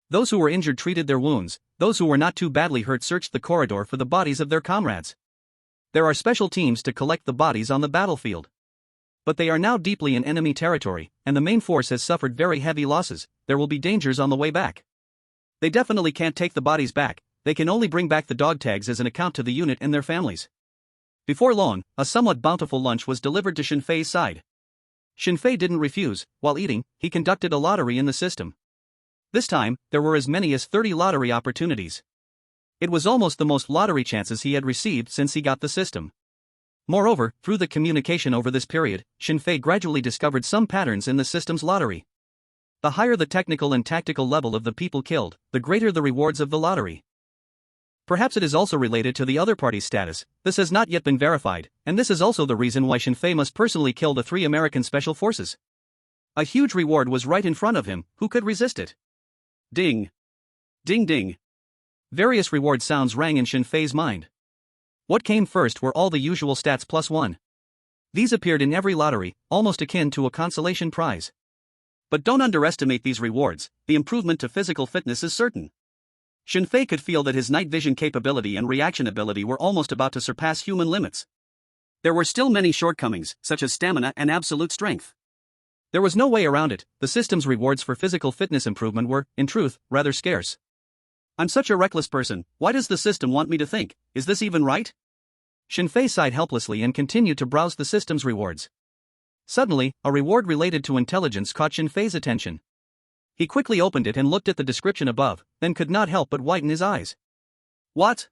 Speaker 1: Those who were injured treated their wounds, those who were not too badly hurt searched the corridor for the bodies of their comrades. There are special teams to collect the bodies on the battlefield. But they are now deeply in enemy territory, and the main force has suffered very heavy losses, there will be dangers on the way back. They definitely can't take the bodies back, they can only bring back the dog tags as an account to the unit and their families. Before long, a somewhat bountiful lunch was delivered to Shinfei's side. Shinfei didn't refuse, while eating, he conducted a lottery in the system. This time, there were as many as 30 lottery opportunities. It was almost the most lottery chances he had received since he got the system. Moreover, through the communication over this period, Shinfei gradually discovered some patterns in the system's lottery. The higher the technical and tactical level of the people killed, the greater the rewards of the lottery. Perhaps it is also related to the other party's status, this has not yet been verified, and this is also the reason why Shinfei must personally kill the 3 American Special Forces. A huge reward was right in front of him, who could resist it? Ding. Ding ding. Various reward sounds rang in Shinfei's mind. What came first were all the usual stats +1. These appeared in every lottery, almost akin to a consolation prize. But don't underestimate these rewards, the improvement to physical fitness is certain. Shinfei could feel that his night vision capability and reaction ability were almost about to surpass human limits. There were still many shortcomings, such as stamina and absolute strength. There was no way around it, the system's rewards for physical fitness improvement were, in truth, rather scarce. I'm such a reckless person, why does the system want me to think, is this even right? Shinfei sighed helplessly and continued to browse the system's rewards. Suddenly, a reward related to intelligence caught Shinfei's attention. He quickly opened it and looked at the description above, then could not help but widen his eyes. What?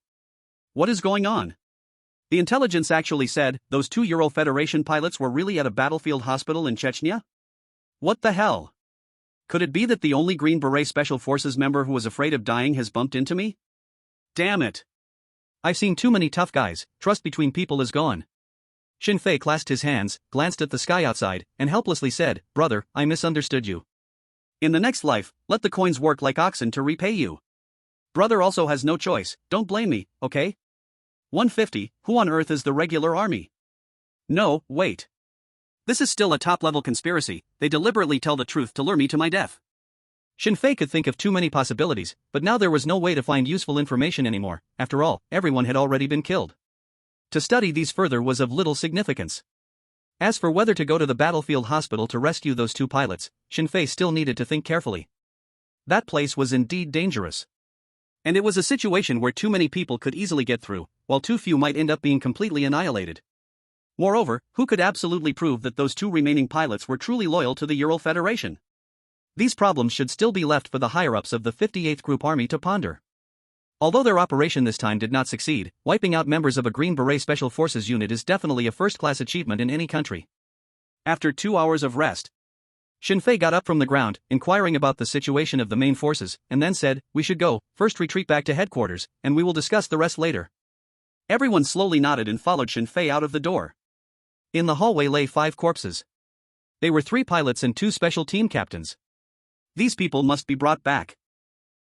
Speaker 1: What is going on? The intelligence actually said, those 2 Ural Federation pilots were really at a battlefield hospital in Chechnya? What the hell? Could it be that the only Green Beret Special Forces member who was afraid of dying has bumped into me? Damn it. I've seen too many tough guys, trust between people is gone. Shinfei clasped his hands, glanced at the sky outside, and helplessly said, brother, I misunderstood you. In the next life, let the coins work like oxen to repay you. Brother also has no choice, don't blame me, okay? 150, who on earth is the regular army? No, wait. This is still a top-level conspiracy, they deliberately tell the truth to lure me to my death. Shinfei could think of too many possibilities, but now there was no way to find useful information anymore. After all, everyone had already been killed. To study these further was of little significance. As for whether to go to the battlefield hospital to rescue those two pilots, Shinfei still needed to think carefully. That place was indeed dangerous. And it was a situation where too many people could easily get through, while too few might end up being completely annihilated. Moreover, who could absolutely prove that those two remaining pilots were truly loyal to the Ural Federation? These problems should still be left for the higher-ups of the 58th Group Army to ponder. Although their operation this time did not succeed, wiping out members of a Green Beret Special Forces unit is definitely a first-class achievement in any country. After 2 hours of rest, Shinfei got up from the ground, inquiring about the situation of the main forces, and then said, "We should go, first retreat back to headquarters, and we will discuss the rest later." Everyone slowly nodded and followed Shinfei out of the door. In the hallway lay 5 corpses. They were 3 pilots and 2 special team captains. These people must be brought back.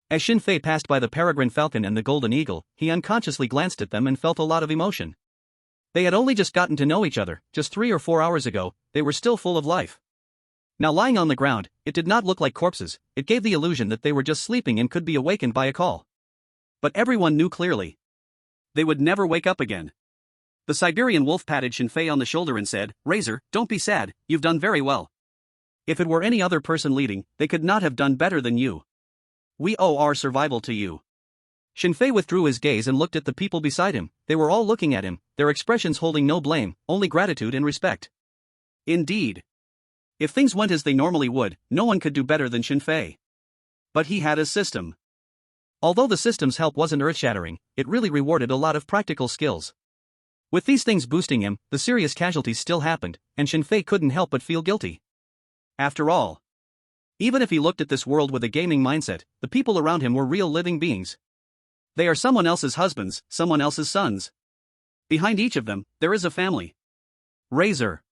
Speaker 1: As Shinfei passed by the Peregrine Falcon and the Golden Eagle, he unconsciously glanced at them and felt a lot of emotion. They had only just gotten to know each other, just 3 or 4 hours ago. They were still full of life. Now lying on the ground, it did not look like corpses, it gave the illusion that they were just sleeping and could be awakened by a call. But everyone knew clearly. They would never wake up again. The Siberian wolf patted Shinfei on the shoulder and said, "Razor, don't be sad, you've done very well. If it were any other person leading, they could not have done better than you. We owe our survival to you." Shinfei withdrew his gaze and looked at the people beside him. They were all looking at him, their expressions holding no blame, only gratitude and respect. Indeed. If things went as they normally would, no one could do better than Shinfei. But he had a system. Although the system's help wasn't earth-shattering, it really rewarded a lot of practical skills. With these things boosting him, the serious casualties still happened, and Shinfei couldn't help but feel guilty. After all, even if he looked at this world with a gaming mindset, the people around him were real living beings. They are someone else's husbands, someone else's sons. Behind each of them, there is a family. Razor.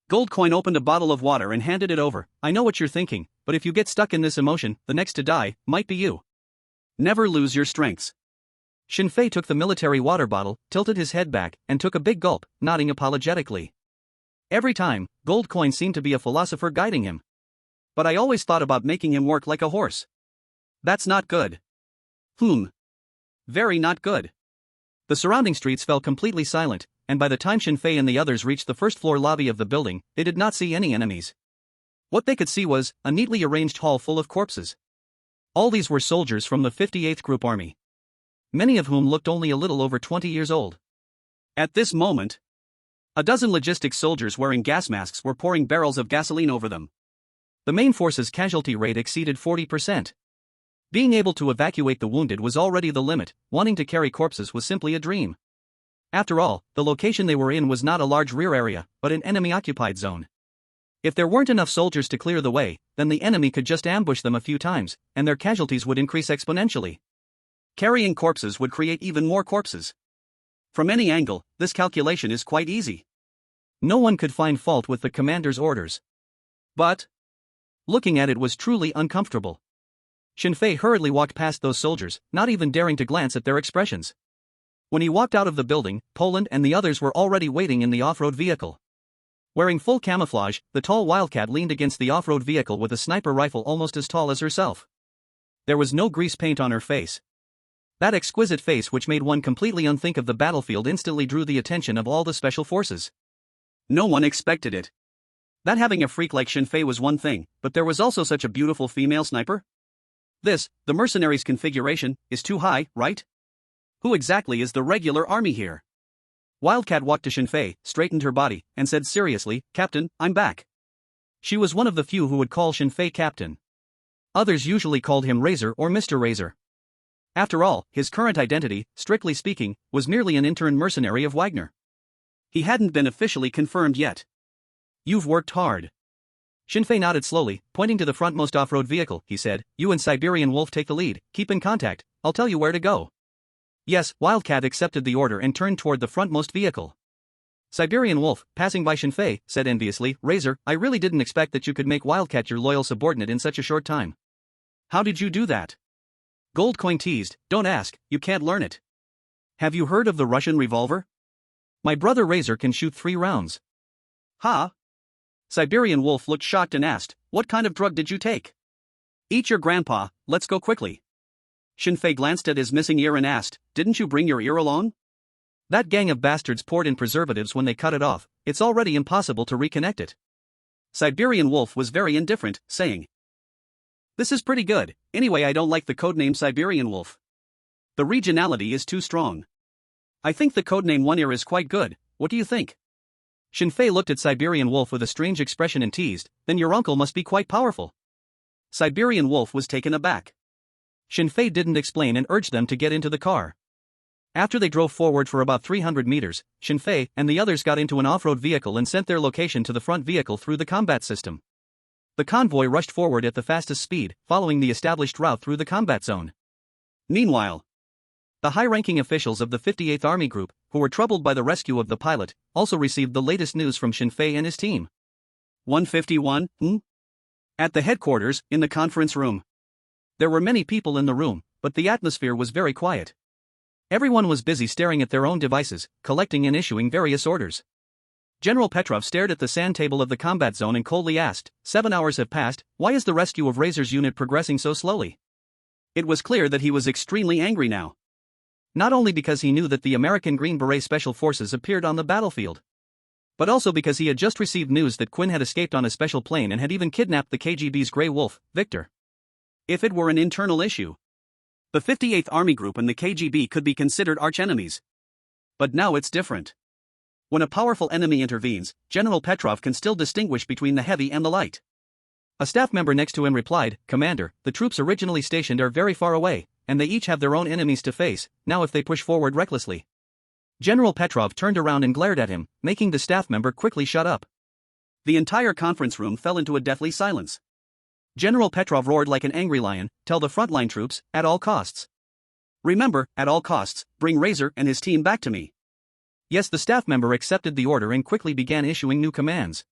Speaker 1: Goldcoin opened a bottle of water and handed it over. "I know what you're thinking, but if you get stuck in this emotion, the next to die might be you. Never lose your strengths." Shinfei took the military water bottle, tilted his head back, and took a big gulp, nodding apologetically. Every time, Goldcoin seemed to be a philosopher guiding him. "But I always thought about making him work like a horse. That's not good." Very not good. The surrounding streets fell completely silent, and by the time Shinfei and the others reached the first-floor lobby of the building, they did not see any enemies. What they could see was a neatly arranged hall full of corpses. All these were soldiers from the 58th Group Army, many of whom looked only a little over 20 years old. At this moment, a dozen logistics soldiers wearing gas masks were pouring barrels of gasoline over them. The main force's casualty rate exceeded 40%. Being able to evacuate the wounded was already the limit, wanting to carry corpses was simply a dream. After all, the location they were in was not a large rear area, but an enemy-occupied zone. If there weren't enough soldiers to clear the way, then the enemy could just ambush them a few times, and their casualties would increase exponentially. Carrying corpses would create even more corpses. From any angle, this calculation is quite easy. No one could find fault with the commander's orders. But looking at it was truly uncomfortable. Shinfei hurriedly walked past those soldiers, not even daring to glance at their expressions. When he walked out of the building, Poland and the others were already waiting in the off-road vehicle. Wearing full camouflage, the tall wildcat leaned against the off-road vehicle with a sniper rifle almost as tall as herself. There was no grease paint on her face. That exquisite face which made one completely unthink of the battlefield instantly drew the attention of all the special forces. No one expected it. That having a freak like Shinfei was one thing, but there was also such a beautiful female sniper? This, the mercenaries' configuration, is too high, right? Who exactly is the regular army here? Wildcat walked to Shinfei, straightened her body, and said seriously, "Captain, I'm back." She was one of the few who would call Shinfei Captain. Others usually called him Razor or Mr. Razor. After all, his current identity, strictly speaking, was merely an intern mercenary of Wagner. He hadn't been officially confirmed yet. "You've worked hard." Shinfei nodded slowly, pointing to the frontmost off-road vehicle. He said, "You and Siberian Wolf take the lead, keep in contact, I'll tell you where to go." Yes, Wildcat accepted the order and turned toward the frontmost vehicle. Siberian Wolf, passing by Shinfei, said enviously, "Razor, I really didn't expect that you could make Wildcat your loyal subordinate in such a short time. How did you do that?" Goldcoin teased, "Don't ask, you can't learn it. Have you heard of the Russian revolver? My brother Razor can shoot 3 rounds. Ha? Siberian Wolf looked shocked and asked, "What kind of drug did you take?" Eat your grandpa, let's go quickly. Shinfei glanced at his missing ear and asked, didn't you bring your ear along? That gang of bastards poured in preservatives when they cut it off, it's already impossible to reconnect it. Siberian Wolf was very indifferent, saying, this is pretty good, anyway I don't like the codename Siberian Wolf. The regionality is too strong. I think the codename One Ear is quite good, what do you think? Shinfei looked at Siberian Wolf with a strange expression and teased, then your uncle must be quite powerful. Siberian Wolf was taken aback. Shinfei didn't explain and urged them to get into the car. After they drove forward for about 300 meters, Shinfei and the others got into an off-road vehicle and sent their location to the front vehicle through the combat system. The convoy rushed forward at the fastest speed, following the established route through the combat zone. Meanwhile, the high-ranking officials of the 58th Army Group, who were troubled by the rescue of the pilot, also received the latest news from Shinfei and his team. 151, At the headquarters, in the conference room. There were many people in the room, but the atmosphere was very quiet. Everyone was busy staring at their own devices, collecting and issuing various orders. General Petrov stared at the sand table of the combat zone and coldly asked, 7 hours have passed, why is the rescue of Razor's unit progressing so slowly? It was clear that he was extremely angry now. Not only because he knew that the American Green Beret Special Forces appeared on the battlefield, but also because he had just received news that Quinn had escaped on a special plane and had even kidnapped the KGB's Grey Wolf, Victor. If it were an internal issue, the 58th Army Group and the KGB could be considered archenemies. But now it's different. When a powerful enemy intervenes, General Petrov can still distinguish between the heavy and the light. A staff member next to him replied, Commander, the troops originally stationed are very far away, and they each have their own enemies to face, now if they push forward recklessly. General Petrov turned around and glared at him, making the staff member quickly shut up. The entire conference room fell into a deathly silence. General Petrov roared like an angry lion, tell the frontline troops, at all costs. Remember, at all costs, bring Razor and his team back to me. Yes, the staff member accepted the order and quickly began issuing new commands.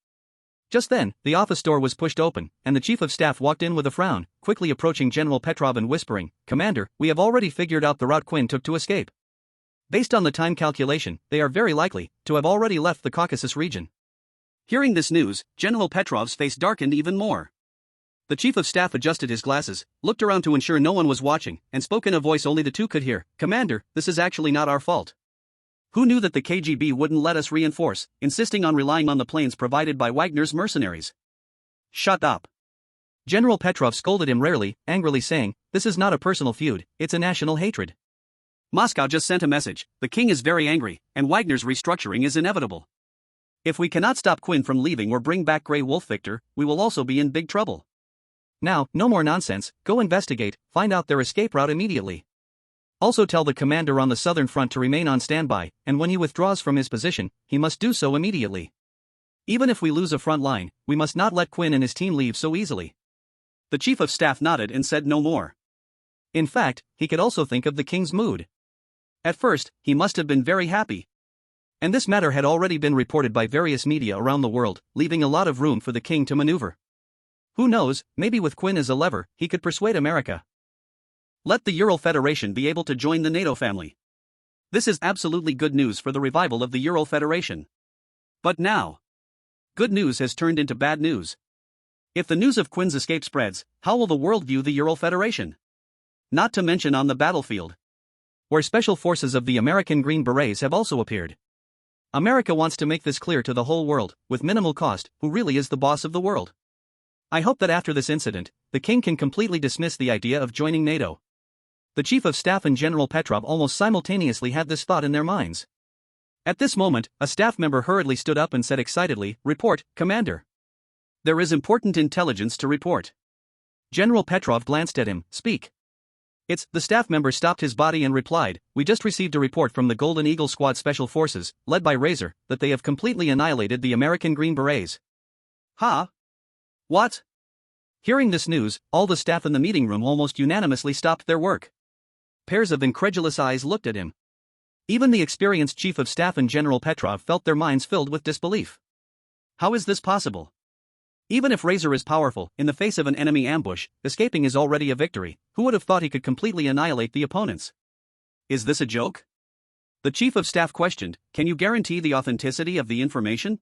Speaker 1: Just then, the office door was pushed open, and the chief of staff walked in with a frown, quickly approaching General Petrov and whispering, Commander, we have already figured out the route Quinn took to escape. Based on the time calculation, they are very likely to have already left the Caucasus region. Hearing this news, General Petrov's face darkened even more. The chief of staff adjusted his glasses, looked around to ensure no one was watching, and spoke in a voice only the two could hear, Commander, this is actually not our fault. Who knew that the KGB wouldn't let us reinforce, insisting on relying on the planes provided by Wagner's mercenaries? Shut up. General Petrov scolded him rarely, angrily saying, this is not a personal feud, it's a national hatred. Moscow just sent a message, the king is very angry, and Wagner's restructuring is inevitable. If we cannot stop Quinn from leaving or bring back Grey Wolf Victor, we will also be in big trouble. Now, no more nonsense, go investigate, find out their escape route immediately. Also tell the commander on the southern front to remain on standby, and when he withdraws from his position, he must do so immediately. Even if we lose a front line, we must not let Quinn and his team leave so easily. The chief of staff nodded and said no more. In fact, he could also think of the king's mood. At first, he must have been very happy. And this matter had already been reported by various media around the world, leaving a lot of room for the king to maneuver. Who knows, maybe with Quinn as a lever, he could persuade America. Let the Ural Federation be able to join the NATO family. This is absolutely good news for the revival of the Ural Federation. But now, good news has turned into bad news. If the news of Quinn's escape spreads, how will the world view the Ural Federation? Not to mention on the battlefield, where special forces of the American Green Berets have also appeared. America wants to make this clear to the whole world, with minimal cost, who really is the boss of the world. I hope that after this incident, the king can completely dismiss the idea of joining NATO. The chief of staff and General Petrov almost simultaneously had this thought in their minds. At this moment, a staff member hurriedly stood up and said excitedly, Report, Commander. There is important intelligence to report. General Petrov glanced at him, Speak. The staff member stopped his body and replied, We just received a report from the Golden Eagle Squad Special Forces, led by Razor, that they have completely annihilated the American Green Berets. Huh? What? Hearing this news, all the staff in the meeting room almost unanimously stopped their work. Pairs of incredulous eyes looked at him. Even the experienced chief of staff and General Petrov felt their minds filled with disbelief. How is this possible? Even if Razor is powerful, in the face of an enemy ambush, escaping is already a victory. Who would have thought he could completely annihilate the opponents? Is this a joke? The chief of staff questioned, Can you guarantee the authenticity of the information?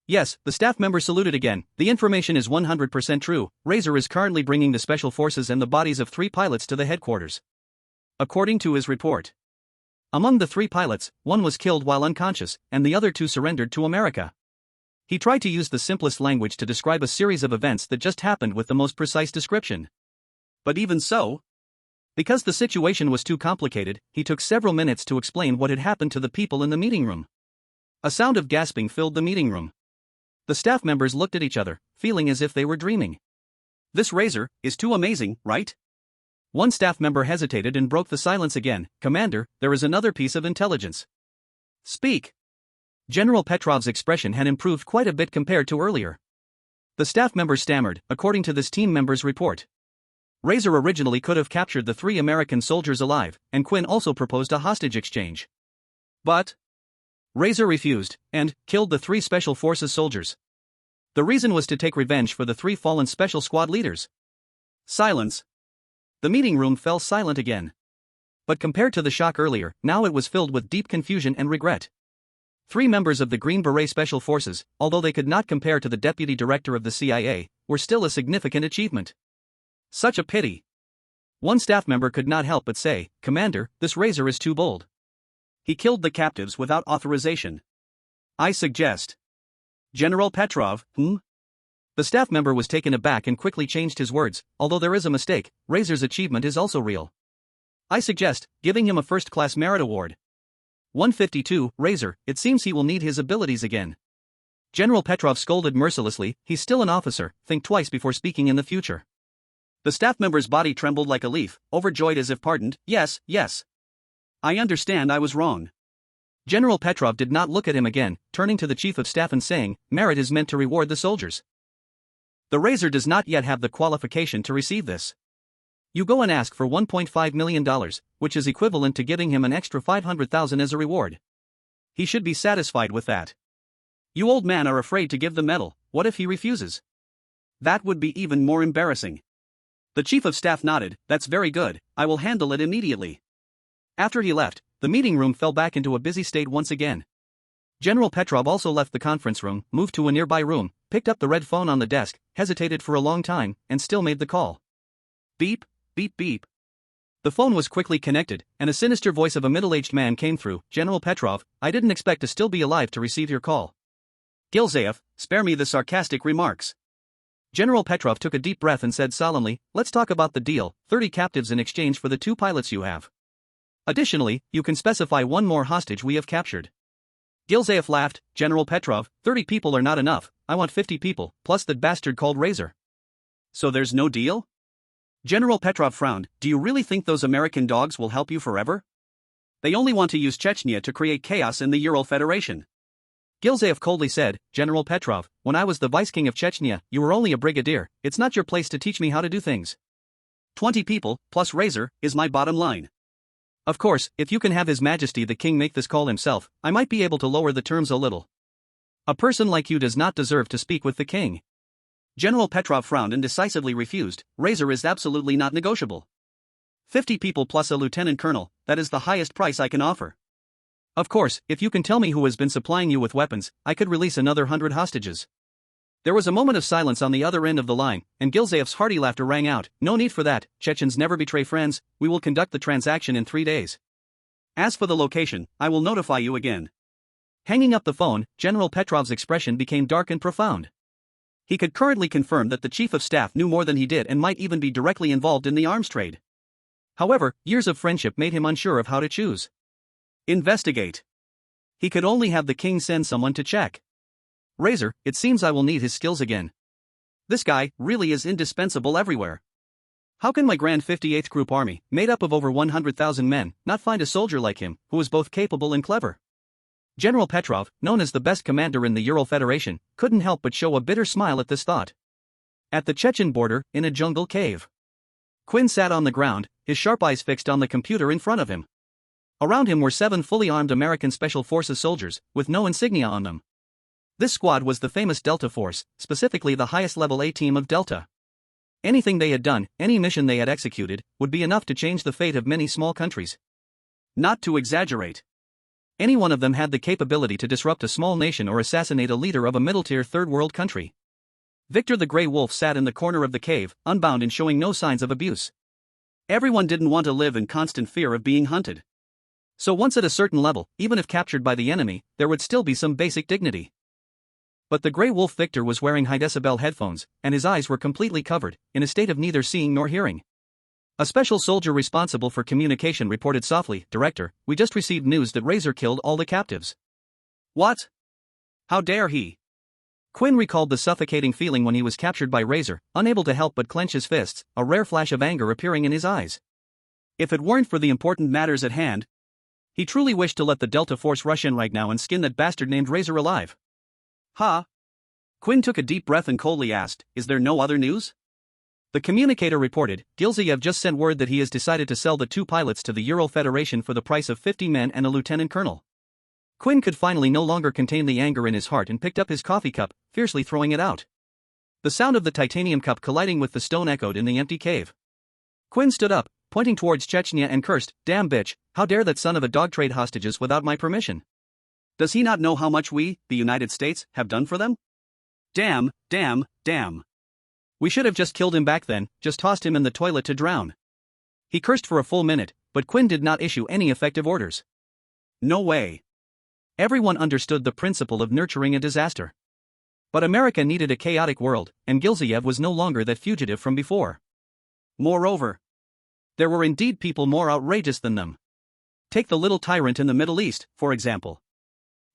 Speaker 1: Yes, the staff member saluted again. The information is 100% true. Razor is currently bringing the special forces and the bodies of 3 pilots to the headquarters. According to his report, among the 3 pilots, 1 was killed while unconscious, and the other 2 surrendered to America. He tried to use the simplest language to describe a series of events that just happened with the most precise description. But even so, because the situation was too complicated, he took several minutes to explain what had happened to the people in the meeting room. A sound of gasping filled the meeting room. The staff members looked at each other, feeling as if they were dreaming. This Razor is too amazing, right? One staff member hesitated and broke the silence again. Commander, there is another piece of intelligence. Speak. General Petrov's expression had improved quite a bit compared to earlier. The staff member stammered, according to this team member's report. Razor originally could have captured the 3 American soldiers alive, and Quinn also proposed a hostage exchange. But Razor refused, and killed the 3 Special Forces soldiers. The reason was to take revenge for the 3 fallen Special Squad leaders. Silence. The meeting room fell silent again. But compared to the shock earlier, now it was filled with deep confusion and regret. 3 members of the Green Beret Special Forces, although they could not compare to the Deputy Director of the CIA, were still a significant achievement. Such a pity. One staff member could not help but say, Commander, this Razor is too bold. He killed the captives without authorization. I suggest. General Petrov, The staff member was taken aback and quickly changed his words. Although there is a mistake, Razor's achievement is also real. I suggest giving him a first-class merit award. 152, Razor, it seems he will need his abilities again. General Petrov scolded mercilessly, he's still an officer, think twice before speaking in the future. The staff member's body trembled like a leaf, overjoyed as if pardoned. Yes, yes. I understand I was wrong. General Petrov did not look at him again, turning to the chief of staff and saying, merit is meant to reward the soldiers. The Razor does not yet have the qualification to receive this. You go and ask for $1.5 million, which is equivalent to giving him an extra $500,000 as a reward. He should be satisfied with that. You old men are afraid to give the medal. What if he refuses? That would be even more embarrassing. The chief of staff nodded, that's very good, I will handle it immediately. After he left, the meeting room fell back into a busy state once again. General Petrov also left the conference room, moved to a nearby room, picked up the red phone on the desk, hesitated for a long time, and still made the call. Beep, beep, beep. The phone was quickly connected, and a sinister voice of a middle-aged man came through. General Petrov, I didn't expect to still be alive to receive your call. Gilzaev, spare me the sarcastic remarks. General Petrov took a deep breath and said solemnly, let's talk about the deal, 30 captives in exchange for the 2 pilots you have. Additionally, you can specify 1 more hostage we have captured. Gilzaev laughed, General Petrov, 30 people are not enough, I want 50 people, plus that bastard called Razor. So there's no deal? General Petrov frowned, do you really think those American dogs will help you forever? They only want to use Chechnya to create chaos in the Ural Federation. Gilzaev coldly said, General Petrov, when I was the vice-king of Chechnya, you were only a brigadier, it's not your place to teach me how to do things. 20 people, plus Razor, is my bottom line. Of course, if you can have His Majesty the King make this call himself, I might be able to lower the terms a little. A person like you does not deserve to speak with the king. General Petrov frowned and decisively refused, Razor is absolutely not negotiable. 50 people plus a lieutenant colonel, that is the highest price I can offer. Of course, if you can tell me who has been supplying you with weapons, I could release another 100 hostages. There was a moment of silence on the other end of the line, and Gilzaev's hearty laughter rang out, no need for that, Chechens never betray friends, we will conduct the transaction in 3 days. As for the location, I will notify you again. Hanging up the phone, General Petrov's expression became dark and profound. He could currently confirm that the chief of staff knew more than he did and might even be directly involved in the arms trade. However, years of friendship made him unsure of how to choose. Investigate. He could only have the king send someone to check. Razor, it seems I will need his skills again. This guy really is indispensable everywhere. How can my Grand 58th Group Army, made up of over 100,000 men, not find a soldier like him, who is both capable and clever? General Petrov, known as the best commander in the Ural Federation, couldn't help but show a bitter smile at this thought. At the Chechen border, in a jungle cave. Quinn sat on the ground, his sharp eyes fixed on the computer in front of him. Around him were 7 fully armed American Special Forces soldiers, with no insignia on them. This squad was the famous Delta Force, specifically the highest level A team of Delta. Anything they had done, any mission they had executed, would be enough to change the fate of many small countries. Not to exaggerate. Any one of them had the capability to disrupt a small nation or assassinate a leader of a middle-tier third-world country. Victor the Grey Wolf sat in the corner of the cave, unbound and showing no signs of abuse. Everyone didn't want to live in constant fear of being hunted. So once at a certain level, even if captured by the enemy, there would still be some basic dignity. But the Grey Wolf Victor was wearing high-decibel headphones, and his eyes were completely covered, in a state of neither seeing nor hearing. A special soldier responsible for communication reported softly, "Director, we just received news that Razor killed all the captives." "What? How dare he?" Quinn recalled the suffocating feeling when he was captured by Razor, unable to help but clench his fists, a rare flash of anger appearing in his eyes. If it weren't for the important matters at hand, he truly wished to let the Delta Force rush in right now and skin that bastard named Razor alive. "Huh?" Quinn took a deep breath and coldly asked, "Is there no other news?" The communicator reported, Gilzayev just sent word that he has decided to sell the 2 pilots to the Ural Federation for the price of 50 men and a lieutenant colonel. Quinn could finally no longer contain the anger in his heart and picked up his coffee cup, fiercely throwing it out. The sound of the titanium cup colliding with the stone echoed in the empty cave. Quinn stood up, pointing towards Chechnya and cursed, "Damn bitch, how dare that son of a dog trade hostages without my permission? Does he not know how much we, the United States, have done for them? Damn, damn, damn. We should have just killed him back then, just tossed him in the toilet to drown." He cursed for a full minute, but Quinn did not issue any effective orders. No way. Everyone understood the principle of nurturing a disaster. But America needed a chaotic world, and Gilzayev was no longer that fugitive from before. Moreover, there were indeed people more outrageous than them. Take the little tyrant in the Middle East, for example.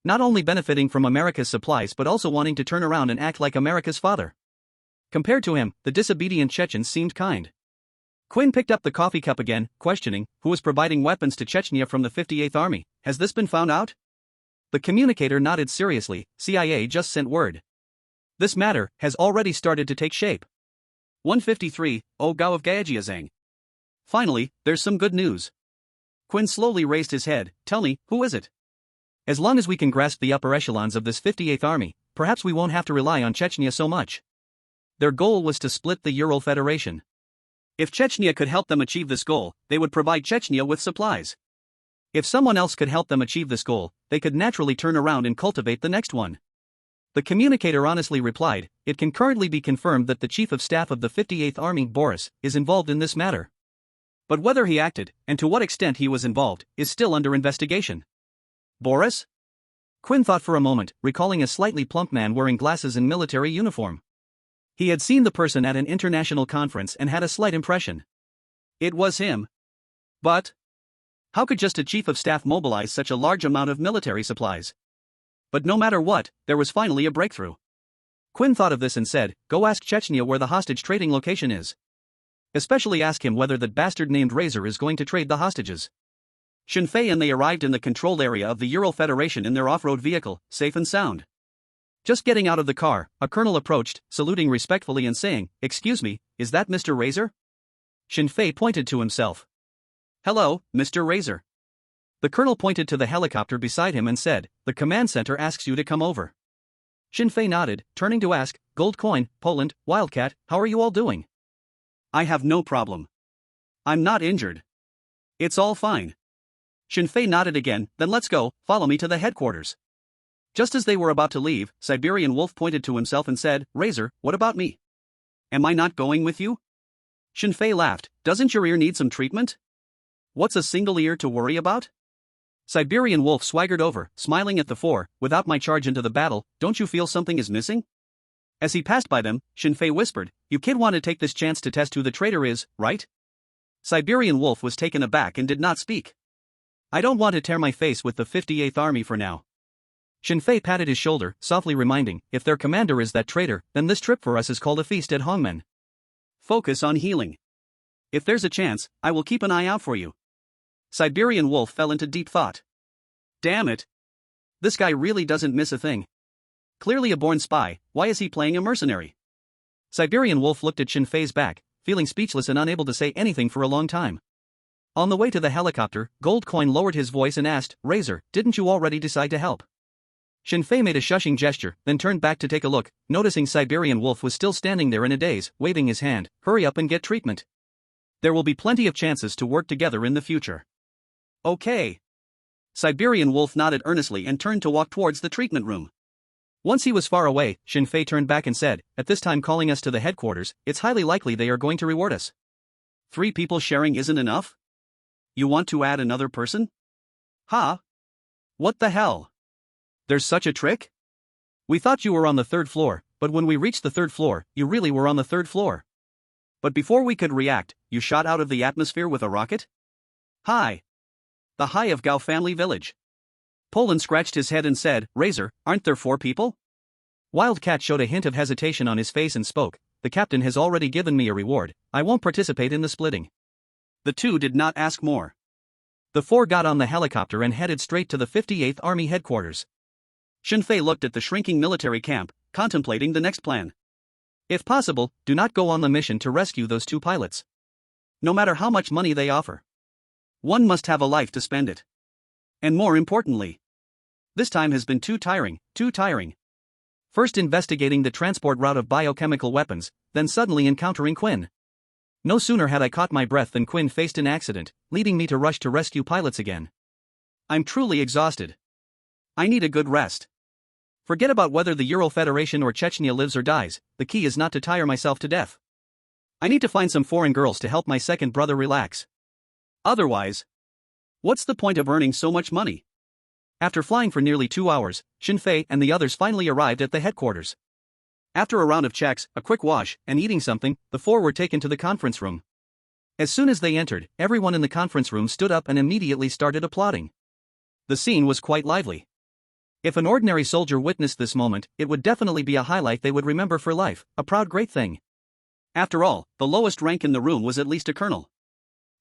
Speaker 1: Not only benefiting from America's supplies but also wanting to turn around and act like America's father. Compared to him, the disobedient Chechens seemed kind. Quinn picked up the coffee cup again, questioning, "Who was providing weapons to Chechnya from the 58th Army? Has this been found out?" The communicator nodded seriously, "CIA just sent word. This matter has already started to take shape." 153, O Gao of Gayajiazang. Finally, there's some good news. Quinn slowly raised his head, "Tell me, who is it? As long as we can grasp the upper echelons of this 58th Army, perhaps we won't have to rely on Chechnya so much." Their goal was to split the Ural Federation. If Chechnya could help them achieve this goal, they would provide Chechnya with supplies. If someone else could help them achieve this goal, they could naturally turn around and cultivate the next one. The communicator honestly replied, "It can currently be confirmed that the Chief of Staff of the 58th Army, Boris, is involved in this matter. But whether he acted, and to what extent he was involved, is still under investigation." Boris? Quinn thought for a moment, recalling a slightly plump man wearing glasses in military uniform. He had seen the person at an international conference and had a slight impression. It was him. But how could just a chief of staff mobilize such a large amount of military supplies? But no matter what, there was finally a breakthrough. Quinn thought of this and said, "Go ask Chechnya where the hostage trading location is. Especially ask him whether that bastard named Razor is going to trade the hostages." Shinfei and they arrived in the controlled area of the Ural Federation in their off-road vehicle, safe and sound. Just getting out of the car, a colonel approached, saluting respectfully and saying, "Excuse me, is that Mr. Razor?" Shinfei pointed to himself. "Hello, Mr. Razor." The colonel pointed to the helicopter beside him and said, "The command center asks you to come over." Shinfei nodded, turning to ask, "Gold Coin, Poland, Wildcat, how are you all doing?" "I have no problem. I'm not injured. It's all fine." Shinfei nodded again, "Then let's go, follow me to the headquarters." Just as they were about to leave, Siberian Wolf pointed to himself and said, "Razor, what about me? Am I not going with you?" Shinfei laughed, "Doesn't your ear need some treatment? What's a single ear to worry about?" Siberian Wolf swaggered over, smiling at the four, "Without my charge into the battle, don't you feel something is missing?" As he passed by them, Shinfei whispered, "You kid want to take this chance to test who the traitor is, right?" Siberian Wolf was taken aback and did not speak. "I don't want to tear my face with the 58th Army for now." Shinfei patted his shoulder, softly reminding, "If their commander is that traitor, then this trip for us is called a feast at Hongmen. Focus on healing. If there's a chance, I will keep an eye out for you." Siberian Wolf fell into deep thought. Damn it. This guy really doesn't miss a thing. Clearly a born spy, why is he playing a mercenary? Siberian Wolf looked at Shinfei's back, feeling speechless and unable to say anything for a long time. On the way to the helicopter, Gold Coin lowered his voice and asked, "Razor, didn't you already decide to help?" Shinfei made a shushing gesture, then turned back to take a look, noticing Siberian Wolf was still standing there in a daze, waving his hand, "Hurry up and get treatment. There will be plenty of chances to work together in the future." "Okay." Siberian Wolf nodded earnestly and turned to walk towards the treatment room. Once he was far away, Shin Fei turned back and said, at this time calling us to the headquarters, it's highly likely they are going to reward us. 3 people sharing isn't enough? You want to add another person? Huh? What the hell? There's such a trick? We thought you were on the 3rd floor, but when we reached the 3rd floor, you really were on the 3rd floor. But before we could react, you shot out of the atmosphere with a rocket? Hi. The High of Gao family village. Poland scratched his head and said, Razor, aren't there 4 people? Wildcat showed a hint of hesitation on his face and spoke, the captain has already given me a reward, I won't participate in the splitting. The 2 did not ask more. The 4 got on the helicopter and headed straight to the 58th Army headquarters. Shin Fei looked at the shrinking military camp, contemplating the next plan. If possible, do not go on the mission to rescue those 2 pilots. No matter how much money they offer. One must have a life to spend it. And more importantly, this time has been too tiring. First investigating the transport route of biochemical weapons, then suddenly encountering Quinn. No sooner had I caught my breath than Quinn faced an accident, leading me to rush to rescue pilots again. I'm truly exhausted. I need a good rest. Forget about whether the Ural Federation or Chechnya lives or dies, the key is not to tire myself to death. I need to find some foreign girls to help my second brother relax. Otherwise, what's the point of earning so much money? After flying for nearly 2 hours, Shin Fei and the others finally arrived at the headquarters. After a round of checks, a quick wash, and eating something, the 4 were taken to the conference room. As soon as they entered, everyone in the conference room stood up and immediately started applauding. The scene was quite lively. If an ordinary soldier witnessed this moment, it would definitely be a highlight they would remember for life, a proud great thing. After all, the lowest rank in the room was at least a colonel.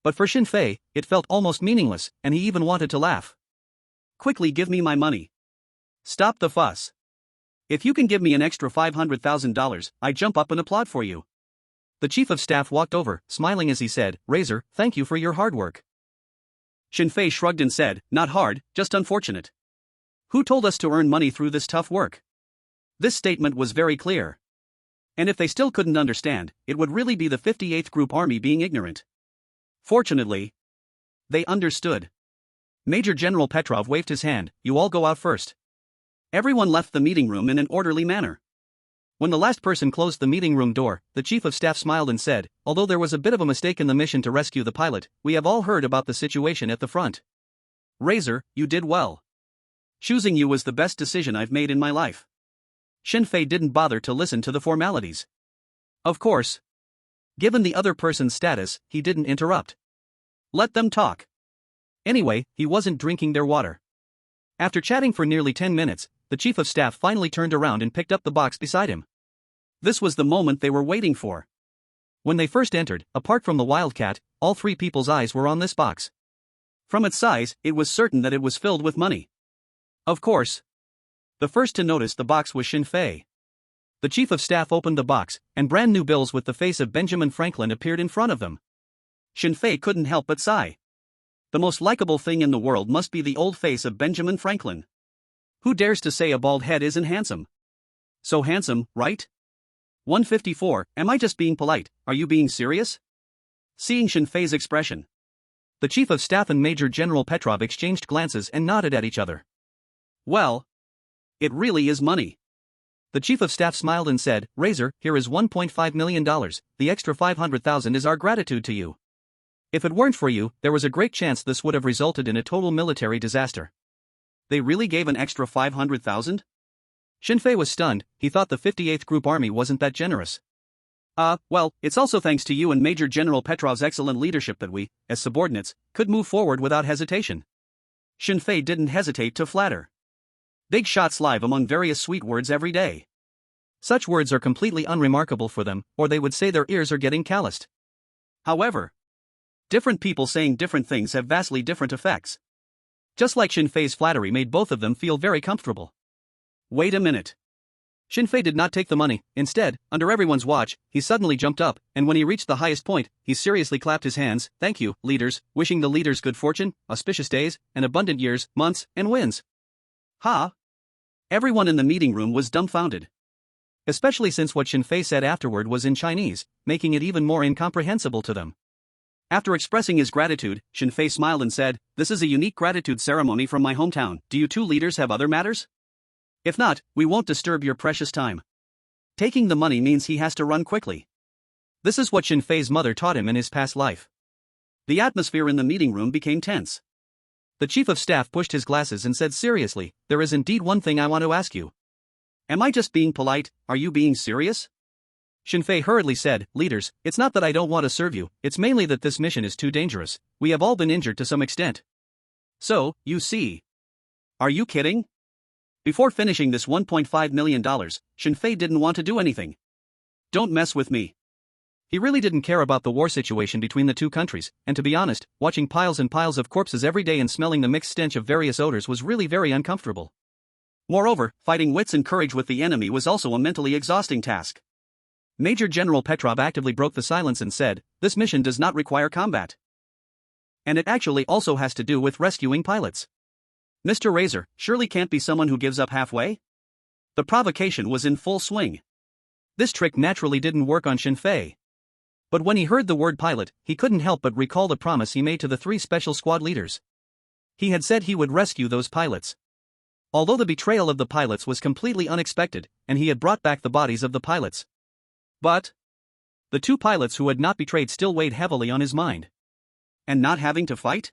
Speaker 1: But for Shin Fei, it felt almost meaningless, and he even wanted to laugh. Quickly give me my money. Stop the fuss. If you can give me an extra $500,000, I jump up and applaud for you. The chief of staff walked over, smiling as he said, Razor, thank you for your hard work. Shin Fei shrugged and said, not hard, just unfortunate. Who told us to earn money through this tough work? This statement was very clear. And if they still couldn't understand, it would really be the 58th Group Army being ignorant. Fortunately, they understood. Major General Petrov waved his hand, you all go out first. Everyone left the meeting room in an orderly manner. When the last person closed the meeting room door, the chief of staff smiled and said, although there was a bit of a mistake in the mission to rescue the pilot, we have all heard about the situation at the front. Razor, you did well. Choosing you was the best decision I've made in my life. Shin Fei didn't bother to listen to the formalities. Of course. Given the other person's status, he didn't interrupt. Let them talk. Anyway, he wasn't drinking their water. After chatting for nearly 10 minutes, the chief of staff finally turned around and picked up the box beside him. This was the moment they were waiting for. When they first entered, apart from the Wildcat, all 3 people's eyes were on this box. From its size, it was certain that it was filled with money. Of course. The first to notice the box was Shin Fei. The chief of staff opened the box, and brand new bills with the face of Benjamin Franklin appeared in front of them. Shin Fei couldn't help but sigh. The most likable thing in the world must be the old face of Benjamin Franklin. Who dares to say a bald head isn't handsome? So handsome, right? 154, am I just being polite, are you being serious? Seeing Shin Fei's expression, the chief of staff and Major General Petrov exchanged glances and nodded at each other. Well, it really is money. The chief of staff smiled and said, Razor, here is $1.5 million, the extra $500,000 is our gratitude to you. If it weren't for you, there was a great chance this would have resulted in a total military disaster. They really gave an extra $500,000? Shin Fei was stunned, he thought the 58th Group Army wasn't that generous. Well, it's also thanks to you and Major General Petrov's excellent leadership that we, as subordinates, could move forward without hesitation. Shin Fei didn't hesitate to flatter. Big shots live among various sweet words every day. Such words are completely unremarkable for them, or they would say their ears are getting calloused. However, different people saying different things have vastly different effects. Just like Shin Fei's flattery made both of them feel very comfortable. Wait a minute. Shin Fei did not take the money, instead, under everyone's watch, he suddenly jumped up, and when he reached the highest point, he seriously clapped his hands, thank you, leaders, wishing the leaders good fortune, auspicious days, and abundant years, months, and wins. Ha! Everyone in the meeting room was dumbfounded. Especially since what Shin Fei said afterward was in Chinese, making it even more incomprehensible to them. After expressing his gratitude, Shinfei smiled and said, "This is a unique gratitude ceremony from my hometown. Do you two leaders have other matters? If not, we won't disturb your precious time." Taking the money means he has to run quickly. This is what Shinfei's mother taught him in his past life. The atmosphere in the meeting room became tense. The chief of staff pushed his glasses and said seriously, "There is indeed one thing I want to ask you. Am I just being polite? Are you being serious?" Shinfei hurriedly said, "Leaders, it's not that I don't want to serve you, it's mainly that this mission is too dangerous. We have all been injured to some extent. So, you see." "Are you kidding?" Before finishing this $1.5 million, Shinfei didn't want to do anything. "Don't mess with me." He really didn't care about the war situation between the two countries, and to be honest, watching piles and piles of corpses every day and smelling the mixed stench of various odors was really very uncomfortable. Moreover, fighting wits and courage with the enemy was also a mentally exhausting task. Major General Petrov actively broke the silence and said, "This mission does not require combat. And it actually also has to do with rescuing pilots. Mr. Razor surely can't be someone who gives up halfway?" The provocation was in full swing. This trick naturally didn't work on Shinfei. But when he heard the word pilot, he couldn't help but recall the promise he made to the 3 special squad leaders. He had said he would rescue those pilots. Although the betrayal of the pilots was completely unexpected, and he had brought back the bodies of the pilots. But the 2 pilots who had not betrayed still weighed heavily on his mind. And not having to fight?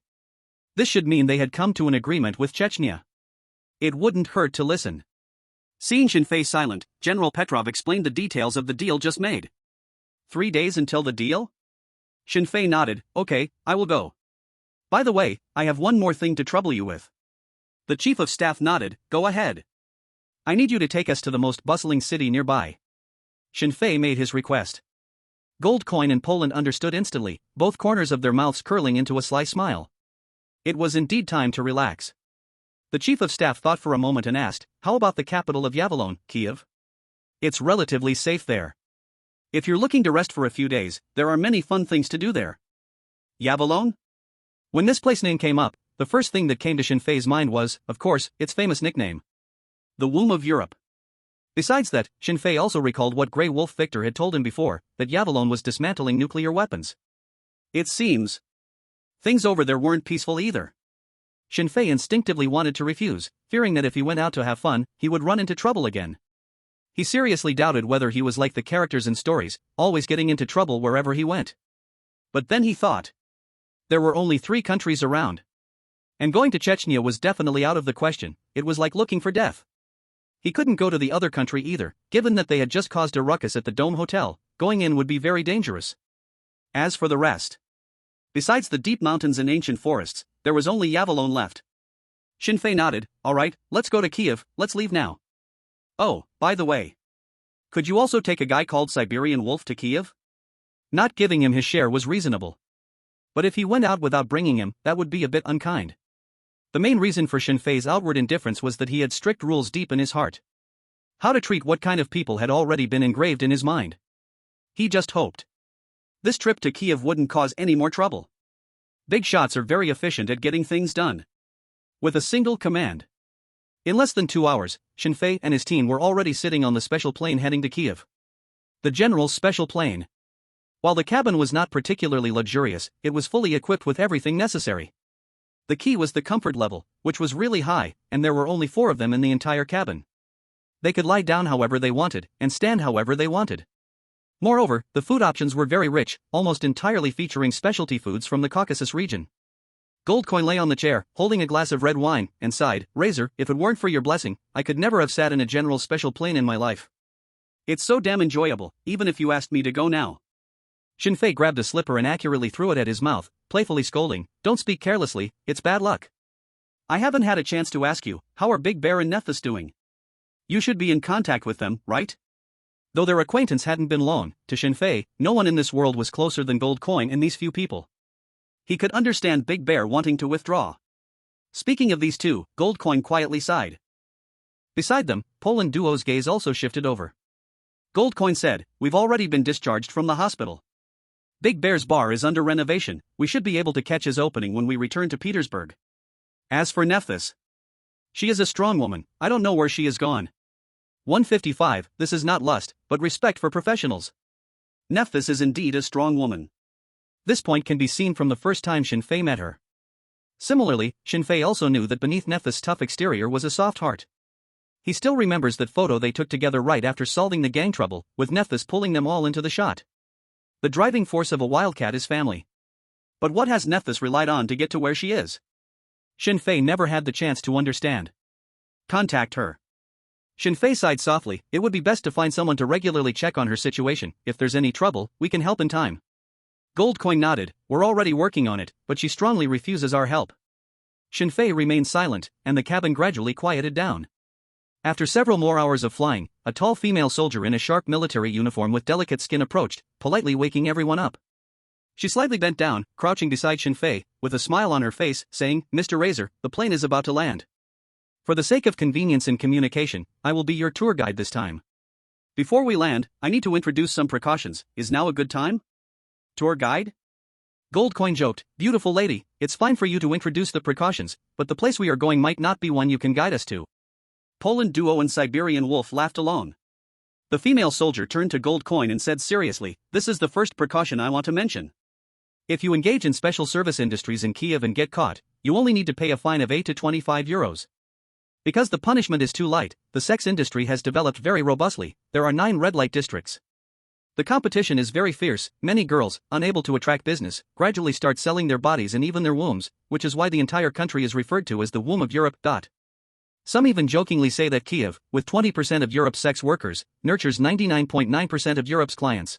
Speaker 1: This should mean they had come to an agreement with Chechnya. It wouldn't hurt to listen. Seeing Shinfei silent, General Petrov explained the details of the deal just made. 3 days until the deal? Shinfei nodded, "Okay, I will go. By the way, I have one more thing to trouble you with." The chief of staff nodded, "Go ahead. I need you to take us to the most bustling city nearby." Shinfei made his request. Gold Coin and Poland understood instantly, both corners of their mouths curling into a sly smile. It was indeed time to relax. The chief of staff thought for a moment and asked, "How about the capital of Yavalon, Kiev? It's relatively safe there. If you're looking to rest for a few days, there are many fun things to do there." Yavalon? When this place name came up, the first thing that came to Shinfei's mind was, of course, its famous nickname. The Womb of Europe. Besides that, Shinfei also recalled what Grey Wolf Victor had told him before, that Yavalon was dismantling nuclear weapons. It seems things over there weren't peaceful either. Shinfei instinctively wanted to refuse, fearing that if he went out to have fun, he would run into trouble again. He seriously doubted whether he was like the characters in stories, always getting into trouble wherever he went. But then he thought, there were only 3 countries around. And going to Chechnya was definitely out of the question. It was like looking for death. He couldn't go to the other country either, given that they had just caused a ruckus at the Dome Hotel. Going in would be very dangerous. As for the rest, besides the deep mountains and ancient forests, there was only Yavalon left. Shinfei nodded, "All right, let's go to Kiev, let's leave now. Oh, by the way, could you also take a guy called Siberian Wolf to Kiev?" Not giving him his share was reasonable. But if he went out without bringing him, that would be a bit unkind. The main reason for Shinfei's outward indifference was that he had strict rules deep in his heart. How to treat what kind of people had already been engraved in his mind. He just hoped this trip to Kiev wouldn't cause any more trouble. Big shots are very efficient at getting things done. With a single command. In less than 2 hours, Shinfei and his team were already sitting on the special plane heading to Kiev. The general's special plane. While the cabin was not particularly luxurious, it was fully equipped with everything necessary. The key was the comfort level, which was really high, and there were only 4 of them in the entire cabin. They could lie down however they wanted, and stand however they wanted. Moreover, the food options were very rich, almost entirely featuring specialty foods from the Caucasus region. Goldcoin lay on the chair, holding a glass of red wine, and sighed, "Razor, if it weren't for your blessing, I could never have sat in a general's special plane in my life. It's so damn enjoyable, even if you asked me to go now." Shinfei grabbed a slipper and accurately threw it at his mouth, playfully scolding, "Don't speak carelessly, it's bad luck. I haven't had a chance to ask you, how are Big Bear and Nephthys doing? You should be in contact with them, right?" Though their acquaintance hadn't been long, to Shinfei, no one in this world was closer than Gold Coin and these few people. He could understand Big Bear wanting to withdraw. Speaking of these two, Gold Coin quietly sighed. Beside them, Poland Duo's gaze also shifted over. Gold Coin said, "We've already been discharged from the hospital. Big Bear's bar is under renovation, we should be able to catch his opening when we return to Petersburg. As for Nephthys, she is a strong woman, I don't know where she is gone." 155, this is not lust, but respect for professionals. Nephthys is indeed a strong woman. This point can be seen from the first time Shinfei met her. Similarly, Shinfei also knew that beneath Nephthys' tough exterior was a soft heart. He still remembers that photo they took together right after solving the gang trouble, with Nephthys pulling them all into the shot. The driving force of a wildcat is family. But what has Nephthys relied on to get to where she is? Shinfei never had the chance to understand. Contact her. Shinfei sighed softly. It would be best to find someone to regularly check on her situation. If there's any trouble, we can help in time. Goldcoin nodded. We're already working on it, but she strongly refuses our help. Shinfei remained silent, and the cabin gradually quieted down. After several more hours of flying, a tall female soldier in a sharp military uniform with delicate skin approached, politely waking everyone up. She slightly bent down, crouching beside Shinfei, with a smile on her face, saying, Mr. Razor, the plane is about to land. For the sake of convenience in communication, I will be your tour guide this time. Before we land, I need to introduce some precautions. Is now a good time? Tour guide? Goldcoin joked, beautiful lady, it's fine for you to introduce the precautions, but the place we are going might not be one you can guide us to. Poland duo and Siberian wolf laughed alone. The female soldier turned to Goldcoin and said seriously, this is the first precaution I want to mention. If you engage in special service industries in Kiev and get caught, you only need to pay a fine of 8 to 25 euros. Because the punishment is too light, the sex industry has developed very robustly. There are 9 red light districts. The competition is very fierce. Many girls, unable to attract business, gradually start selling their bodies and even their wombs, which is why the entire country is referred to as the womb of Europe. Some even jokingly say that Kiev, with 20% of Europe's sex workers, nurtures 99.9% of Europe's clients.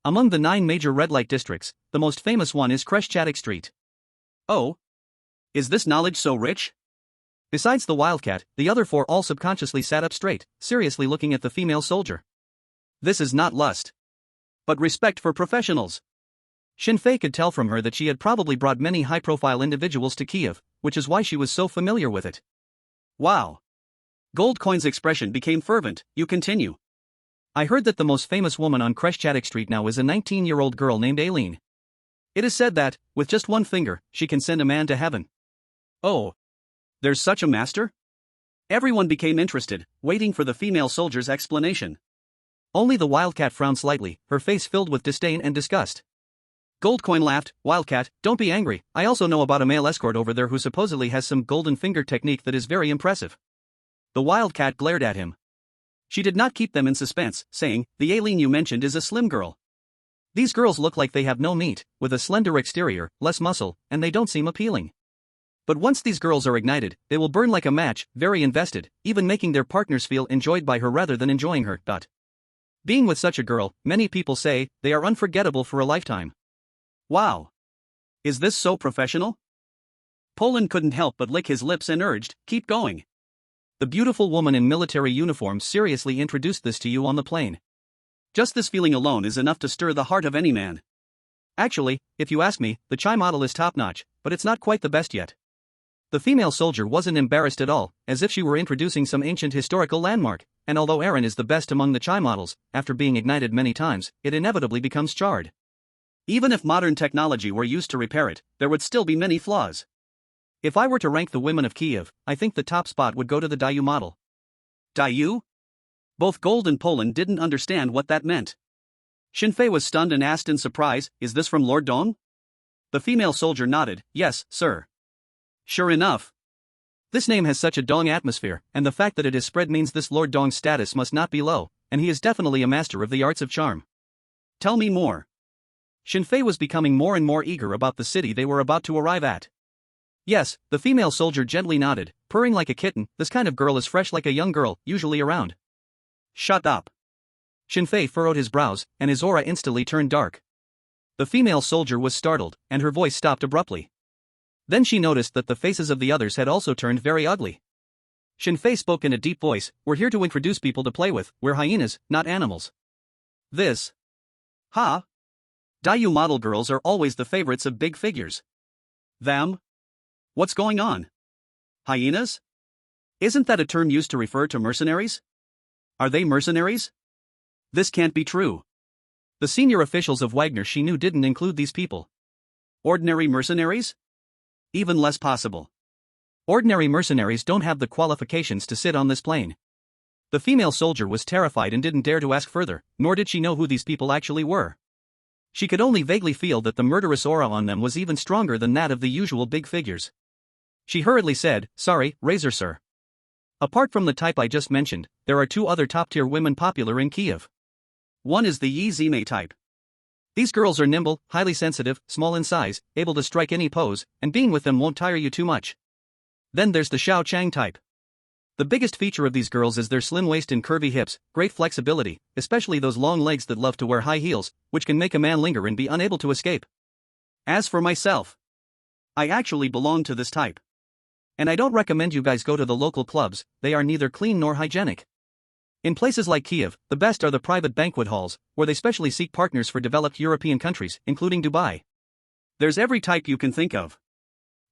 Speaker 1: Among the 9 major red light districts, the most famous one is Khreshchatyk Street. Oh? Is this knowledge so rich? Besides the wildcat, the other 4 all subconsciously sat up straight, seriously looking at the female soldier. This is not lust, but respect for professionals. Shinfei could tell from her that she had probably brought many high-profile individuals to Kiev, which is why she was so familiar with it. Wow. Goldcoin's expression became fervent. You continue. I heard that the most famous woman on Khreshchatyk Street now is a 19-year-old girl named Aileen. It is said that, with just one finger, she can send a man to heaven. Oh. There's such a master? Everyone became interested, waiting for the female soldier's explanation. Only the wildcat frowned slightly, her face filled with disdain and disgust. Goldcoin laughed, Wildcat, don't be angry, I also know about a male escort over there who supposedly has some golden finger technique that is very impressive. The wildcat glared at him. She did not keep them in suspense, saying, the Aileen you mentioned is a slim girl. These girls look like they have no meat, with a slender exterior, less muscle, and they don't seem appealing. But once these girls are ignited, they will burn like a match, very invested, even making their partners feel enjoyed by her rather than enjoying her. Being with such a girl, many people say, they are unforgettable for a lifetime. Wow. Is this so professional? Poland couldn't help but lick his lips and urged, keep going. The beautiful woman in military uniform seriously introduced this to you on the plane. Just this feeling alone is enough to stir the heart of any man. Actually, if you ask me, the Chai model is top-notch, but it's not quite the best yet. The female soldier wasn't embarrassed at all, as if she were introducing some ancient historical landmark, and although Aaron is the best among the Chai models, after being ignited many times, it inevitably becomes charred. Even if modern technology were used to repair it, there would still be many flaws. If I were to rank the women of Kiev, I think the top spot would go to the Dayu model. Dayu? Both Gold and Poland didn't understand what that meant. Shinfei was stunned and asked in surprise, is this from Lord Dong? The female soldier nodded, yes, sir. Sure enough. This name has such a Dong atmosphere, and the fact that it is spread means this Lord Dong's status must not be low, and he is definitely a master of the arts of charm. Tell me more. Shinfei was becoming more and more eager about the city they were about to arrive at. Yes, the female soldier gently nodded, purring like a kitten, this kind of girl is fresh like a young girl, usually around. Shut up. Shinfei furrowed his brows, and his aura instantly turned dark. The female soldier was startled, and her voice stopped abruptly. Then she noticed that the faces of the others had also turned very ugly. Shinfei spoke in a deep voice, we're here to introduce people to play with, we're hyenas, not animals. This. Ha? Dayu model girls are always the favorites of big figures. Them? What's going on? Hyenas? Isn't that a term used to refer to mercenaries? Are they mercenaries? This can't be true. The senior officials of Wagner she knew didn't include these people. Ordinary mercenaries? Even less possible. Ordinary mercenaries don't have the qualifications to sit on this plane. The female soldier was terrified and didn't dare to ask further, nor did she know who these people actually were. She could only vaguely feel that the murderous aura on them was even stronger than that of the usual big figures. She hurriedly said, "Sorry, Razor sir. Apart from the type I just mentioned, there are two other top-tier women popular in Kiev. One is the Yi Zime type. These girls are nimble, highly sensitive, small in size, able to strike any pose, and being with them won't tire you too much. Then there's the Xiao Chang type. The biggest feature of these girls is their slim waist and curvy hips, great flexibility, especially those long legs that love to wear high heels, which can make a man linger and be unable to escape. As for myself, I actually belong to this type. And I don't recommend you guys go to the local clubs, they are neither clean nor hygienic. In places like Kiev, the best are the private banquet halls, where they specially seek partners for developed European countries, including Dubai. There's every type you can think of.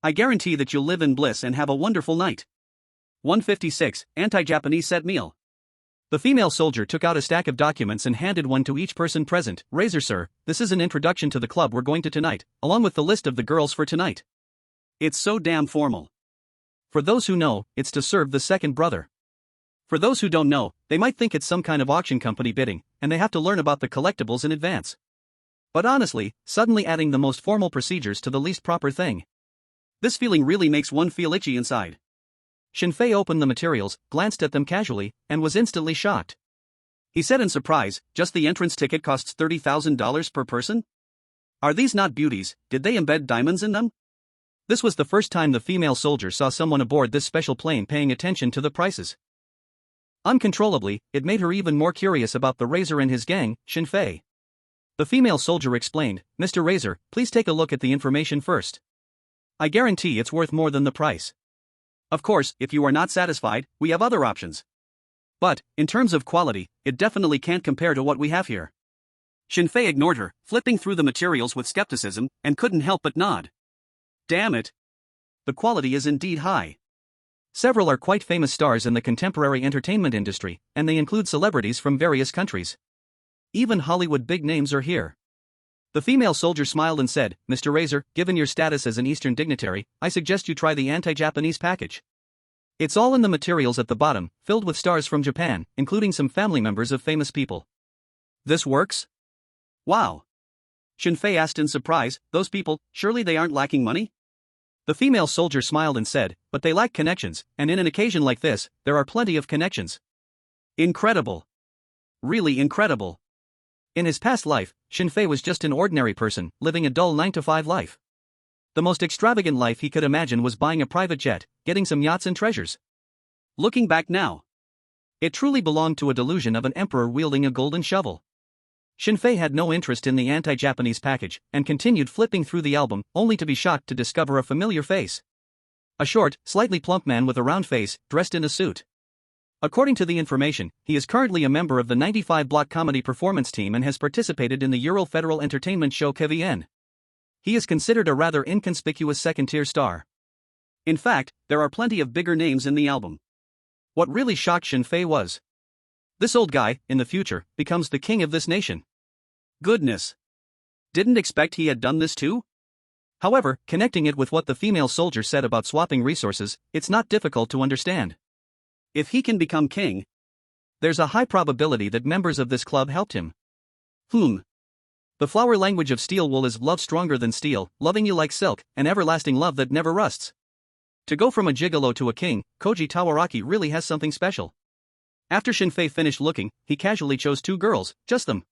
Speaker 1: I guarantee that you'll live in bliss and have a wonderful night." 156. Anti-Japanese set meal. The female soldier took out a stack of documents and handed one to each person present. "Razor sir, this is an introduction to the club we're going to tonight, along with the list of the girls for tonight." It's so damn formal. For those who know, it's to serve the second brother. For those who don't know, they might think it's some kind of auction company bidding, and they have to learn about the collectibles in advance. But honestly, suddenly adding the most formal procedures to the least proper thing. This feeling really makes one feel itchy inside. Shinfei opened the materials, glanced at them casually, and was instantly shocked. He said in surprise, "Just the entrance ticket costs $30,000 per person? Are these not beauties? Did they embed diamonds in them?" This was the first time the female soldier saw someone aboard this special plane paying attention to the prices. Uncontrollably, it made her even more curious about the Razor and his gang, Shinfei. The female soldier explained, "Mr. Razor, please take a look at the information first. I guarantee it's worth more than the price. Of course, if you are not satisfied, we have other options. But, in terms of quality, it definitely can't compare to what we have here." Shinfei ignored her, flipping through the materials with skepticism, and couldn't help but nod. Damn it. The quality is indeed high. Several are quite famous stars in the contemporary entertainment industry, and they include celebrities from various countries. Even Hollywood big names are here. The female soldier smiled and said, "Mr. Razor, given your status as an Eastern dignitary, I suggest you try the anti-Japanese package. It's all in the materials at the bottom, filled with stars from Japan, including some family members of famous people." "This works?" "Wow." Shinfei asked in surprise, "Those people, surely they aren't lacking money?" The female soldier smiled and said, "But they lack connections, and in an occasion like this, there are plenty of connections." Incredible. Really incredible. In his past life, Shinfei was just an ordinary person, living a dull 9-to-5 life. The most extravagant life he could imagine was buying a private jet, getting some yachts and treasures. Looking back now, it truly belonged to a delusion of an emperor wielding a golden shovel. Shinfei had no interest in the anti-Japanese package, and continued flipping through the album, only to be shocked to discover a familiar face. A short, slightly plump man with a round face, dressed in a suit. According to the information, he is currently a member of the 95 block comedy performance team and has participated in the Ural Federal Entertainment show KVN. He is considered a rather inconspicuous second-tier star. In fact, there are plenty of bigger names in the album. What really shocked Shinfei was, this old guy, in the future, becomes the king of this nation. Goodness. Didn't expect he had done this too? However, connecting it with what the female soldier said about swapping resources, it's not difficult to understand. If he can become king, there's a high probability that members of this club helped him. The flower language of steel wool is love stronger than steel, loving you like silk, an everlasting love that never rusts. To go from a gigolo to a king, Koji Tawaraki really has something special. After Shinfei finished looking, he casually chose two girls, just them.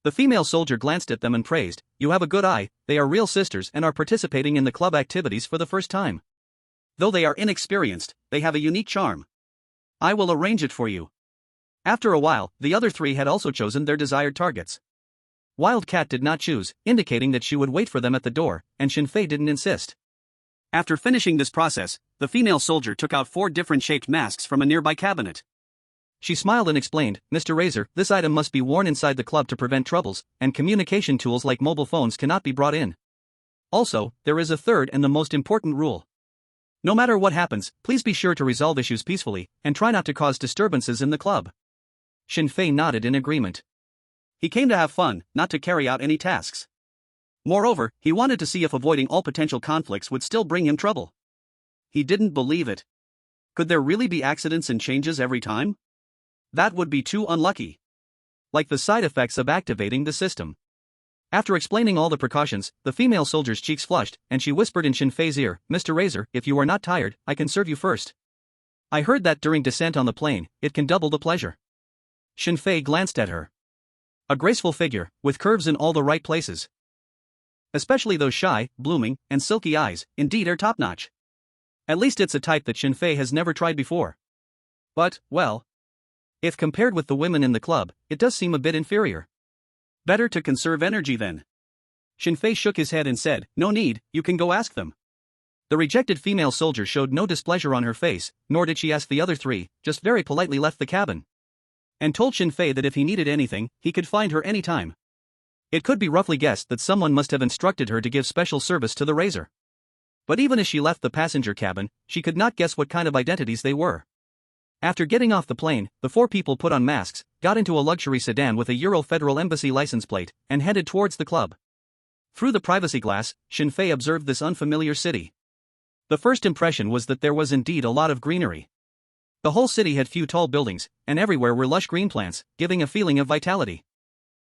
Speaker 1: The female soldier glanced at them and praised, "You have a good eye, they are real sisters and are participating in the club activities for the first time. Though they are inexperienced, they have a unique charm. I will arrange it for you." After a while, the other three had also chosen their desired targets. Wildcat did not choose, indicating that she would wait for them at the door, and Shinfei didn't insist. After finishing this process, the female soldier took out 4 different shaped masks from a nearby cabinet. She smiled and explained, "Mr. Razor, this item must be worn inside the club to prevent troubles, and communication tools like mobile phones cannot be brought in. Also, there is a third and the most important rule. No matter what happens, please be sure to resolve issues peacefully, and try not to cause disturbances in the club." Shinfei nodded in agreement. He came to have fun, not to carry out any tasks. Moreover, he wanted to see if avoiding all potential conflicts would still bring him trouble. He didn't believe it. Could there really be accidents and changes every time? That would be too unlucky. Like the side effects of activating the system. After explaining all the precautions, the female soldier's cheeks flushed, and she whispered in Shinfei's ear, "Mr. Razor, if you are not tired, I can serve you first. I heard that during descent on the plane, it can double the pleasure." Shinfei glanced at her. A graceful figure, with curves in all the right places. Especially those shy, blooming, and silky eyes, indeed are top-notch. At least it's a type that Shinfei has never tried before. But, well, if compared with the women in the club, it does seem a bit inferior. Better to conserve energy then. Shinfei shook his head and said, "No need, you can go ask them." The rejected female soldier showed no displeasure on her face, nor did she ask the other three, just very politely left the cabin. And told Shinfei that if he needed anything, he could find her any time. It could be roughly guessed that someone must have instructed her to give special service to the Razor. But even as she left the passenger cabin, she could not guess what kind of identities they were. After getting off the plane, the four people put on masks, got into a luxury sedan with a Euro Federal Embassy license plate, and headed towards the club. Through the privacy glass, Shinfei observed this unfamiliar city. The first impression was that there was indeed a lot of greenery. The whole city had few tall buildings, and everywhere were lush green plants, giving a feeling of vitality.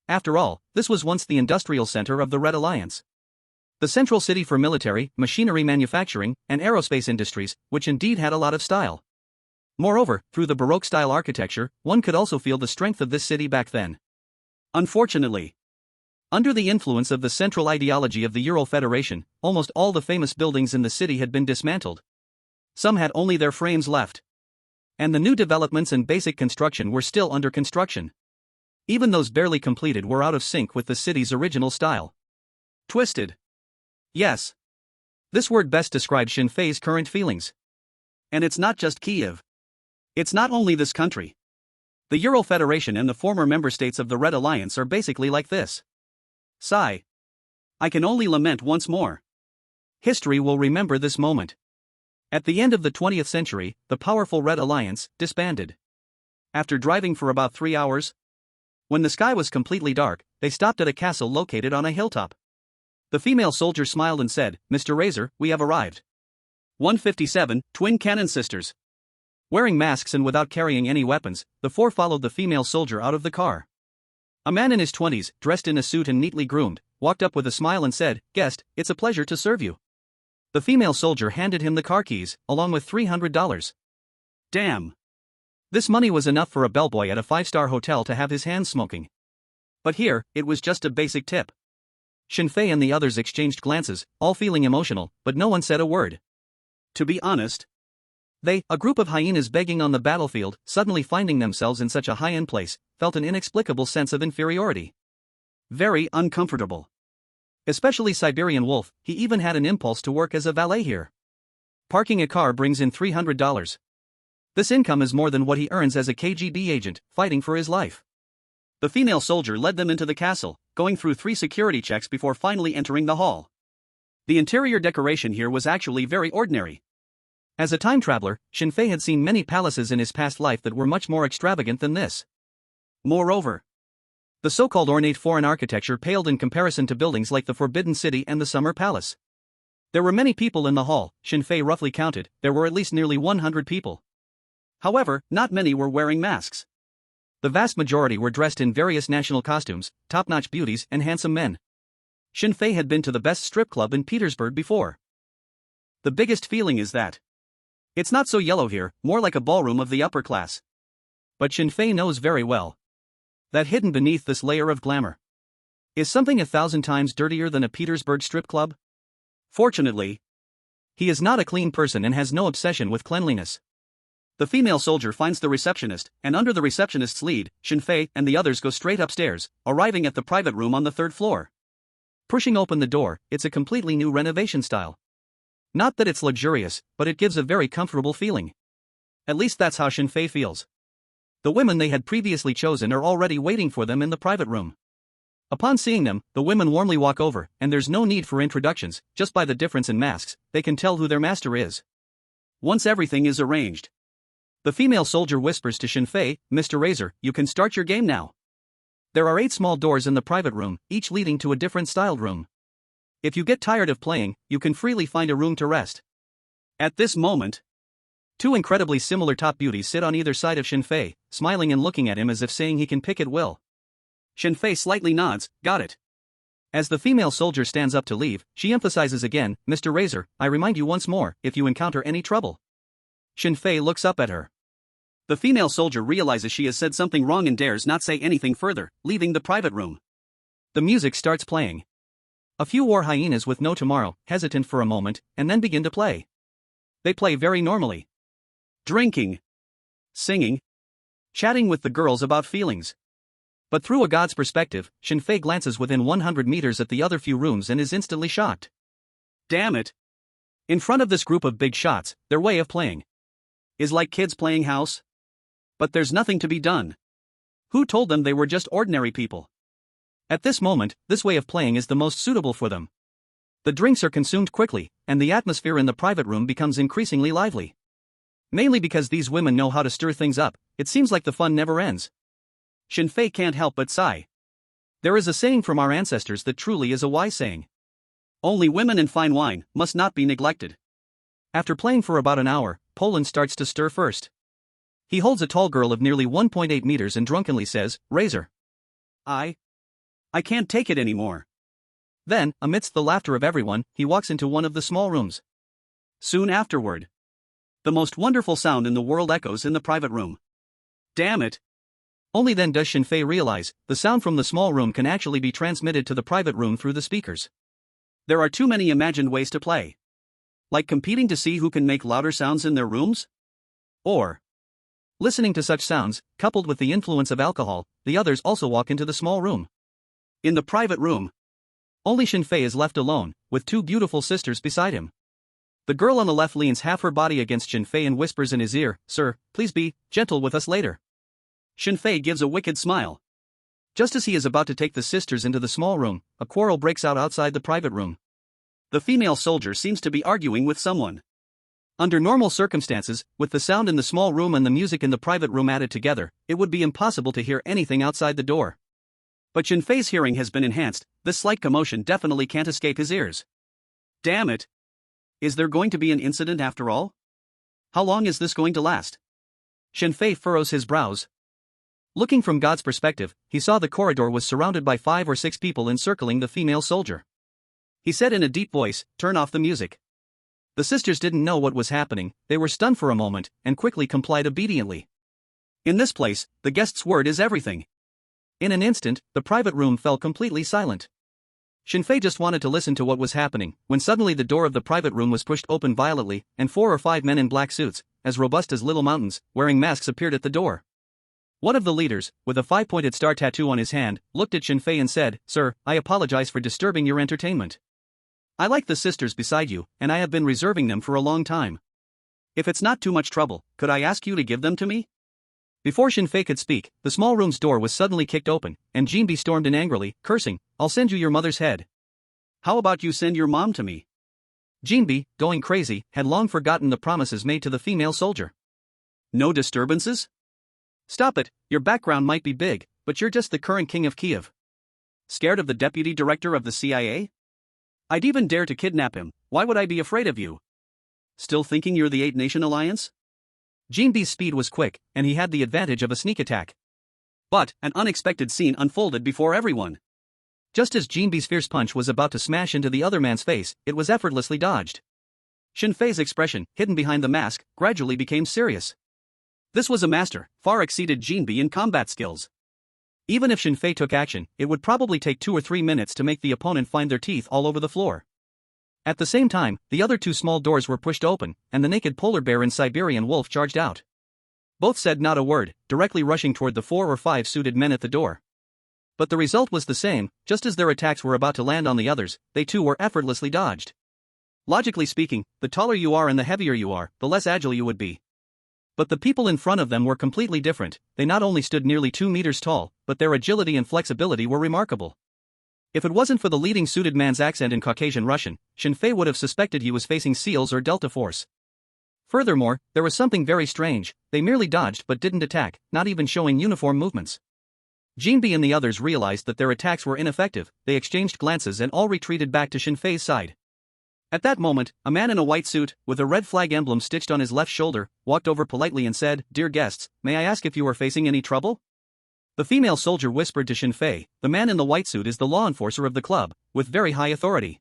Speaker 1: After all, this was once the industrial center of the Red Alliance. The central city for military, machinery manufacturing, and aerospace industries, which indeed had a lot of style. Moreover, through the Baroque-style architecture, one could also feel the strength of this city back then. Unfortunately, under the influence of the central ideology of the Euro Federation, almost all the famous buildings in the city had been dismantled. Some had only their frames left. And the new developments and basic construction were still under construction. Even those barely completed were out of sync with the city's original style. Twisted. Yes. This word best describes Shinfei's current feelings. And it's not just Kiev. It's not only this country. The Euro Federation and the former member states of the Red Alliance are basically like this. Sigh. I can only lament once more. History will remember this moment. At the end of the 20th century, the powerful Red Alliance disbanded. After driving for about 3 hours, when the sky was completely dark, they stopped at a castle located on a hilltop. The female soldier smiled and said, "Mr. Razor, we have arrived." 157, Twin Cannon Sisters. Wearing masks and without carrying any weapons, the four followed the female soldier out of the car. A man in his 20s, dressed in a suit and neatly groomed, walked up with a smile and said, "Guest, it's a pleasure to serve you." The female soldier handed him the car keys, along with $300. Damn. This money was enough for a bellboy at a 5-star hotel to have his hands smoking. But here, it was just a basic tip. Shinfei and the others exchanged glances, all feeling emotional, but no one said a word. To be honest, they, a group of hyenas begging on the battlefield, suddenly finding themselves in such a high-end place, felt an inexplicable sense of inferiority. Very uncomfortable. Especially Siberian Wolf, he even had an impulse to work as a valet here. Parking a car brings in $300. This income is more than what he earns as a KGB agent, fighting for his life. The female soldier led them into the castle, going through 3 security checks before finally entering the hall. The interior decoration here was actually very ordinary. As a time traveler, Shinfei had seen many palaces in his past life that were much more extravagant than this. Moreover, the so-called ornate foreign architecture paled in comparison to buildings like the Forbidden City and the Summer Palace. There were many people in the hall. Shinfei roughly counted, there were at least nearly 100 people. However, not many were wearing masks. The vast majority were dressed in various national costumes, top-notch beauties and handsome men. Shinfei had been to the best strip club in Petersburg before. The biggest feeling is that it's not so yellow here, more like a ballroom of the upper class. But Shinfei knows very well that hidden beneath this layer of glamour is something 1,000 times dirtier than a Petersburg strip club. Fortunately, he is not a clean person and has no obsession with cleanliness. The female soldier finds the receptionist, and under the receptionist's lead, Shinfei and the others go straight upstairs, arriving at the private room on the 3rd floor. Pushing open the door, it's a completely new renovation style. Not that it's luxurious, but it gives a very comfortable feeling. At least that's how Shinfei feels. The women they had previously chosen are already waiting for them in the private room. Upon seeing them, the women warmly walk over, and there's no need for introductions, just by the difference in masks, they can tell who their master is. Once everything is arranged, the female soldier whispers to Shinfei, "Mr. Razor, you can start your game now." There are 8 small doors in the private room, each leading to a different styled room. If you get tired of playing, you can freely find a room to rest. At this moment, 2 incredibly similar top beauties sit on either side of Shinfei, smiling and looking at him as if saying he can pick at will. Shinfei slightly nods, "Got it." As the female soldier stands up to leave, she emphasizes again, Mr. Razor, I remind you once more, if you encounter any trouble. Shinfei looks up at her. The female soldier realizes she has said something wrong and dares not say anything further, leaving the private room. The music starts playing. A few war hyenas with no tomorrow, hesitant for a moment, and then begin to play. They play very normally. Drinking. Singing. Chatting with the girls about feelings. But through a god's perspective, Shinfei glances within 100 meters at the other few rooms and is instantly shocked. Damn it. In front of this group of big shots, their way of playing is like kids playing house. But there's nothing to be done. Who told them they were just ordinary people? At this moment, this way of playing is the most suitable for them. The drinks are consumed quickly, and the atmosphere in the private room becomes increasingly lively. Mainly because these women know how to stir things up, it seems like the fun never ends. Shinfei can't help but sigh. There is a saying from our ancestors that truly is a wise saying. Only women and fine wine must not be neglected. After playing for about an hour, Poland starts to stir first. He holds a tall girl of nearly 1.8 meters and drunkenly says, Razor. I can't take it anymore. Then, amidst the laughter of everyone, he walks into one of the small rooms. Soon afterward, the most wonderful sound in the world echoes in the private room. Damn it. Only then does Shinfei realize, the sound from the small room can actually be transmitted to the private room through the speakers. There are too many imagined ways to play. Like competing to see who can make louder sounds in their rooms? Or listening to such sounds, coupled with the influence of alcohol, the others also walk into the small room. In the private room, only Shinfei is left alone, with two beautiful sisters beside him. The girl on the left leans half her body against Shinfei and whispers in his ear, Sir, please be gentle with us later. Shinfei gives a wicked smile. Just as he is about to take the sisters into the small room, a quarrel breaks out outside the private room. The female soldier seems to be arguing with someone. Under normal circumstances, with the sound in the small room and the music in the private room added together, it would be impossible to hear anything outside the door. But Shinfei's hearing has been enhanced, this slight commotion definitely can't escape his ears. Damn it! Is there going to be an incident after all? How long is this going to last? Shinfei furrows his brows. Looking from God's perspective, he saw the corridor was surrounded by 5 or 6 people encircling the female soldier. He said in a deep voice, Turn off the music. The sisters didn't know what was happening, they were stunned for a moment, and quickly complied obediently. In this place, the guest's word is everything. In an instant, the private room fell completely silent. Shinfei just wanted to listen to what was happening, when suddenly the door of the private room was pushed open violently, and 4 or 5 men in black suits, as robust as little mountains, wearing masks appeared at the door. One of the leaders, with a 5-pointed star tattoo on his hand, looked at Shinfei and said, Sir, I apologize for disturbing your entertainment. I like the sisters beside you, and I have been reserving them for a long time. If it's not too much trouble, could I ask you to give them to me? Before Shinfei could speak, the small room's door was suddenly kicked open, and Jinbi stormed in angrily, cursing, I'll send you your mother's head. How about you send your mom to me? Jinbi, going crazy, had long forgotten the promises made to the female soldier. No disturbances? Stop it, your background might be big, but you're just the current king of Kiev. Scared of the deputy director of the CIA? I'd even dare to kidnap him, why would I be afraid of you? Still thinking you're the 8-Nation Alliance? Jinbi's speed was quick, and he had the advantage of a sneak attack. But, an unexpected scene unfolded before everyone. Just as Jinbi's fierce punch was about to smash into the other man's face, it was effortlessly dodged. Shinfei's expression, hidden behind the mask, gradually became serious. This was a master, far exceeded Jinbi in combat skills. Even if Shinfei took action, it would probably take 2 or 3 minutes to make the opponent find their teeth all over the floor. At the same time, the other 2 small doors were pushed open, and the naked polar bear and Siberian wolf charged out. Both said not a word, directly rushing toward the 4 or 5 suited men at the door. But the result was the same, just as their attacks were about to land on the others, they too were effortlessly dodged. Logically speaking, the taller you are and the heavier you are, the less agile you would be. But the people in front of them were completely different, they not only stood nearly 2 meters tall, but their agility and flexibility were remarkable. If it wasn't for the leading suited man's accent in Caucasian Russian, Shinfei would have suspected he was facing SEALs or Delta Force. Furthermore, there was something very strange, they merely dodged but didn't attack, not even showing uniform movements. Jinbi and the others realized that their attacks were ineffective, they exchanged glances and all retreated back to Shinfei's side. At that moment, a man in a white suit, with a red flag emblem stitched on his left shoulder, walked over politely and said, Dear guests, may I ask if you are facing any trouble? The female soldier whispered to Shinfei, the man in the white suit is the law enforcer of the club, with very high authority.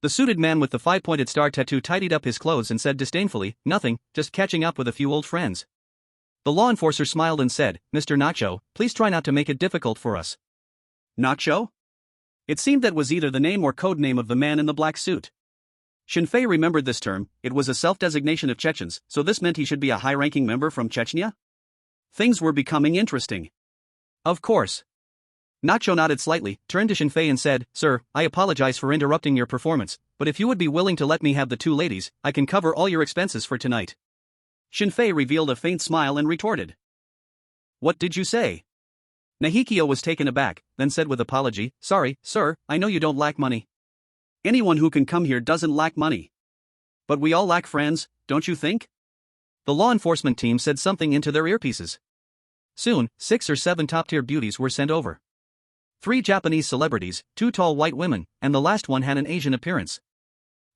Speaker 1: The suited man with the 5-pointed star tattoo tidied up his clothes and said disdainfully, nothing, just catching up with a few old friends. The law enforcer smiled and said, Mr. Nacho, please try not to make it difficult for us. Nacho? It seemed that was either the name or code name of the man in the black suit. Shinfei remembered this term, it was a self-designation of Chechens, so this meant he should be a high-ranking member from Chechnya? Things were becoming interesting. Of course. Nacho nodded slightly, turned to Shinfei and said, Sir, I apologize for interrupting your performance, but if you would be willing to let me have the 2 ladies, I can cover all your expenses for tonight. Shinfei revealed a faint smile and retorted. What did you say? Nahikyo was taken aback, then said with apology, Sorry, sir, I know you don't lack money. Anyone who can come here doesn't lack money. But we all lack friends, don't you think? The law enforcement team said something into their earpieces. Soon, 6 or 7 top-tier beauties were sent over. 3 Japanese celebrities, 2 tall white women, and the last one had an Asian appearance.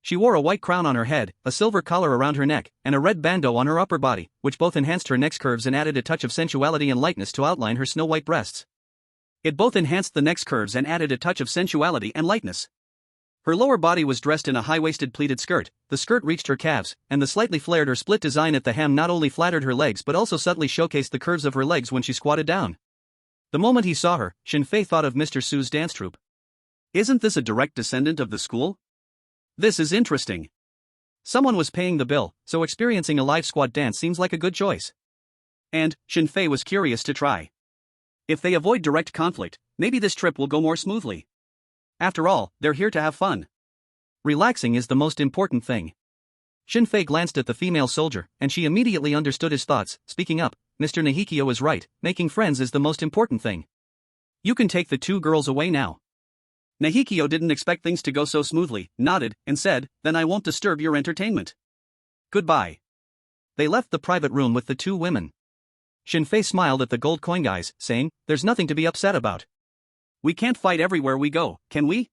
Speaker 1: She wore a white crown on her head, a silver collar around her neck, and a red bandeau on her upper body, which both enhanced her neck's curves and added a touch of sensuality and lightness to outline her snow-white breasts. It both enhanced the neck's curves and added a touch of sensuality and lightness. Her lower body was dressed in a high-waisted pleated skirt, the skirt reached her calves, and the slightly flared or split design at the hem not only flattered her legs but also subtly showcased the curves of her legs when she squatted down. The moment he saw her, Shinfei thought of Mr. Su's dance troupe. Isn't this a direct descendant of the school? This is interesting. Someone was paying the bill, so experiencing a live squat dance seems like a good choice. And, Shinfei was curious to try. If they avoid direct conflict, maybe this trip will go more smoothly. After all, they're here to have fun. Relaxing is the most important thing. Shinfei glanced at the female soldier, and she immediately understood his thoughts, speaking up, Mr. Nahikyo is right, making friends is the most important thing. You can take the 2 girls away now. Nahikyo didn't expect things to go so smoothly, nodded, and said, Then I won't disturb your entertainment. Goodbye. They left the private room with the 2 women. Shinfei smiled at the gold coin guys, saying, There's nothing to be upset about. We can't fight everywhere we go, can we?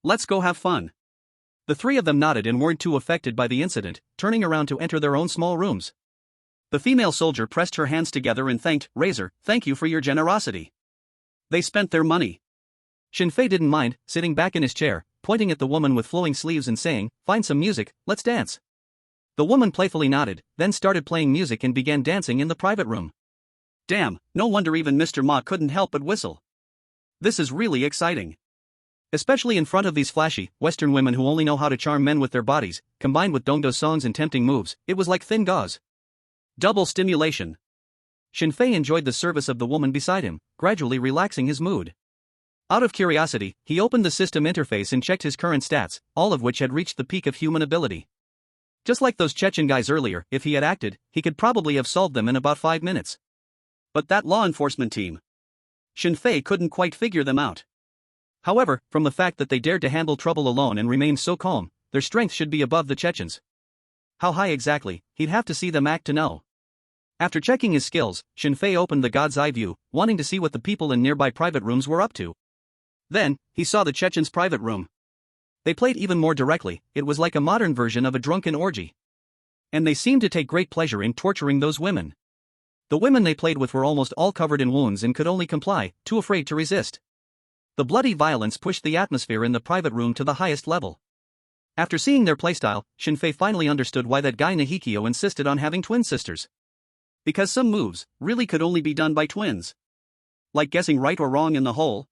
Speaker 1: Let's go have fun. The 3 of them nodded and weren't too affected by the incident, turning around to enter their own small rooms. The female soldier pressed her hands together and thanked, Razor, thank you for your generosity. They spent their money. Shinfei didn't mind, sitting back in his chair, pointing at the woman with flowing sleeves and saying, Find some music, let's dance. The woman playfully nodded, then started playing music and began dancing in the private room. Damn, no wonder even Mr. Ma couldn't help but whistle. This is really exciting. Especially in front of these flashy, Western women who only know how to charm men with their bodies, combined with Dongdo songs and tempting moves, it was like thin gauze. Double stimulation. Shinfei enjoyed the service of the woman beside him, gradually relaxing his mood. Out of curiosity, he opened the system interface and checked his current stats, all of which had reached the peak of human ability. Just like those Chechen guys earlier, if he had acted, he could probably have solved them in about 5 minutes. But that law enforcement team. Shinfei couldn't quite figure them out. However, from the fact that they dared to handle trouble alone and remained so calm, their strength should be above the Chechens. How high exactly, he'd have to see them act to know. After checking his skills, Shinfei opened the God's Eye view, wanting to see what the people in nearby private rooms were up to. Then, he saw the Chechens' private room. They played even more directly, it was like a modern version of a drunken orgy. And they seemed to take great pleasure in torturing those women. The women they played with were almost all covered in wounds and could only comply, too afraid to resist. The bloody violence pushed the atmosphere in the private room to the highest level. After seeing their playstyle, Shinfei finally understood why that guy Nahikyo insisted on having twin sisters. Because some moves really could only be done by twins. Like guessing right or wrong in the hole,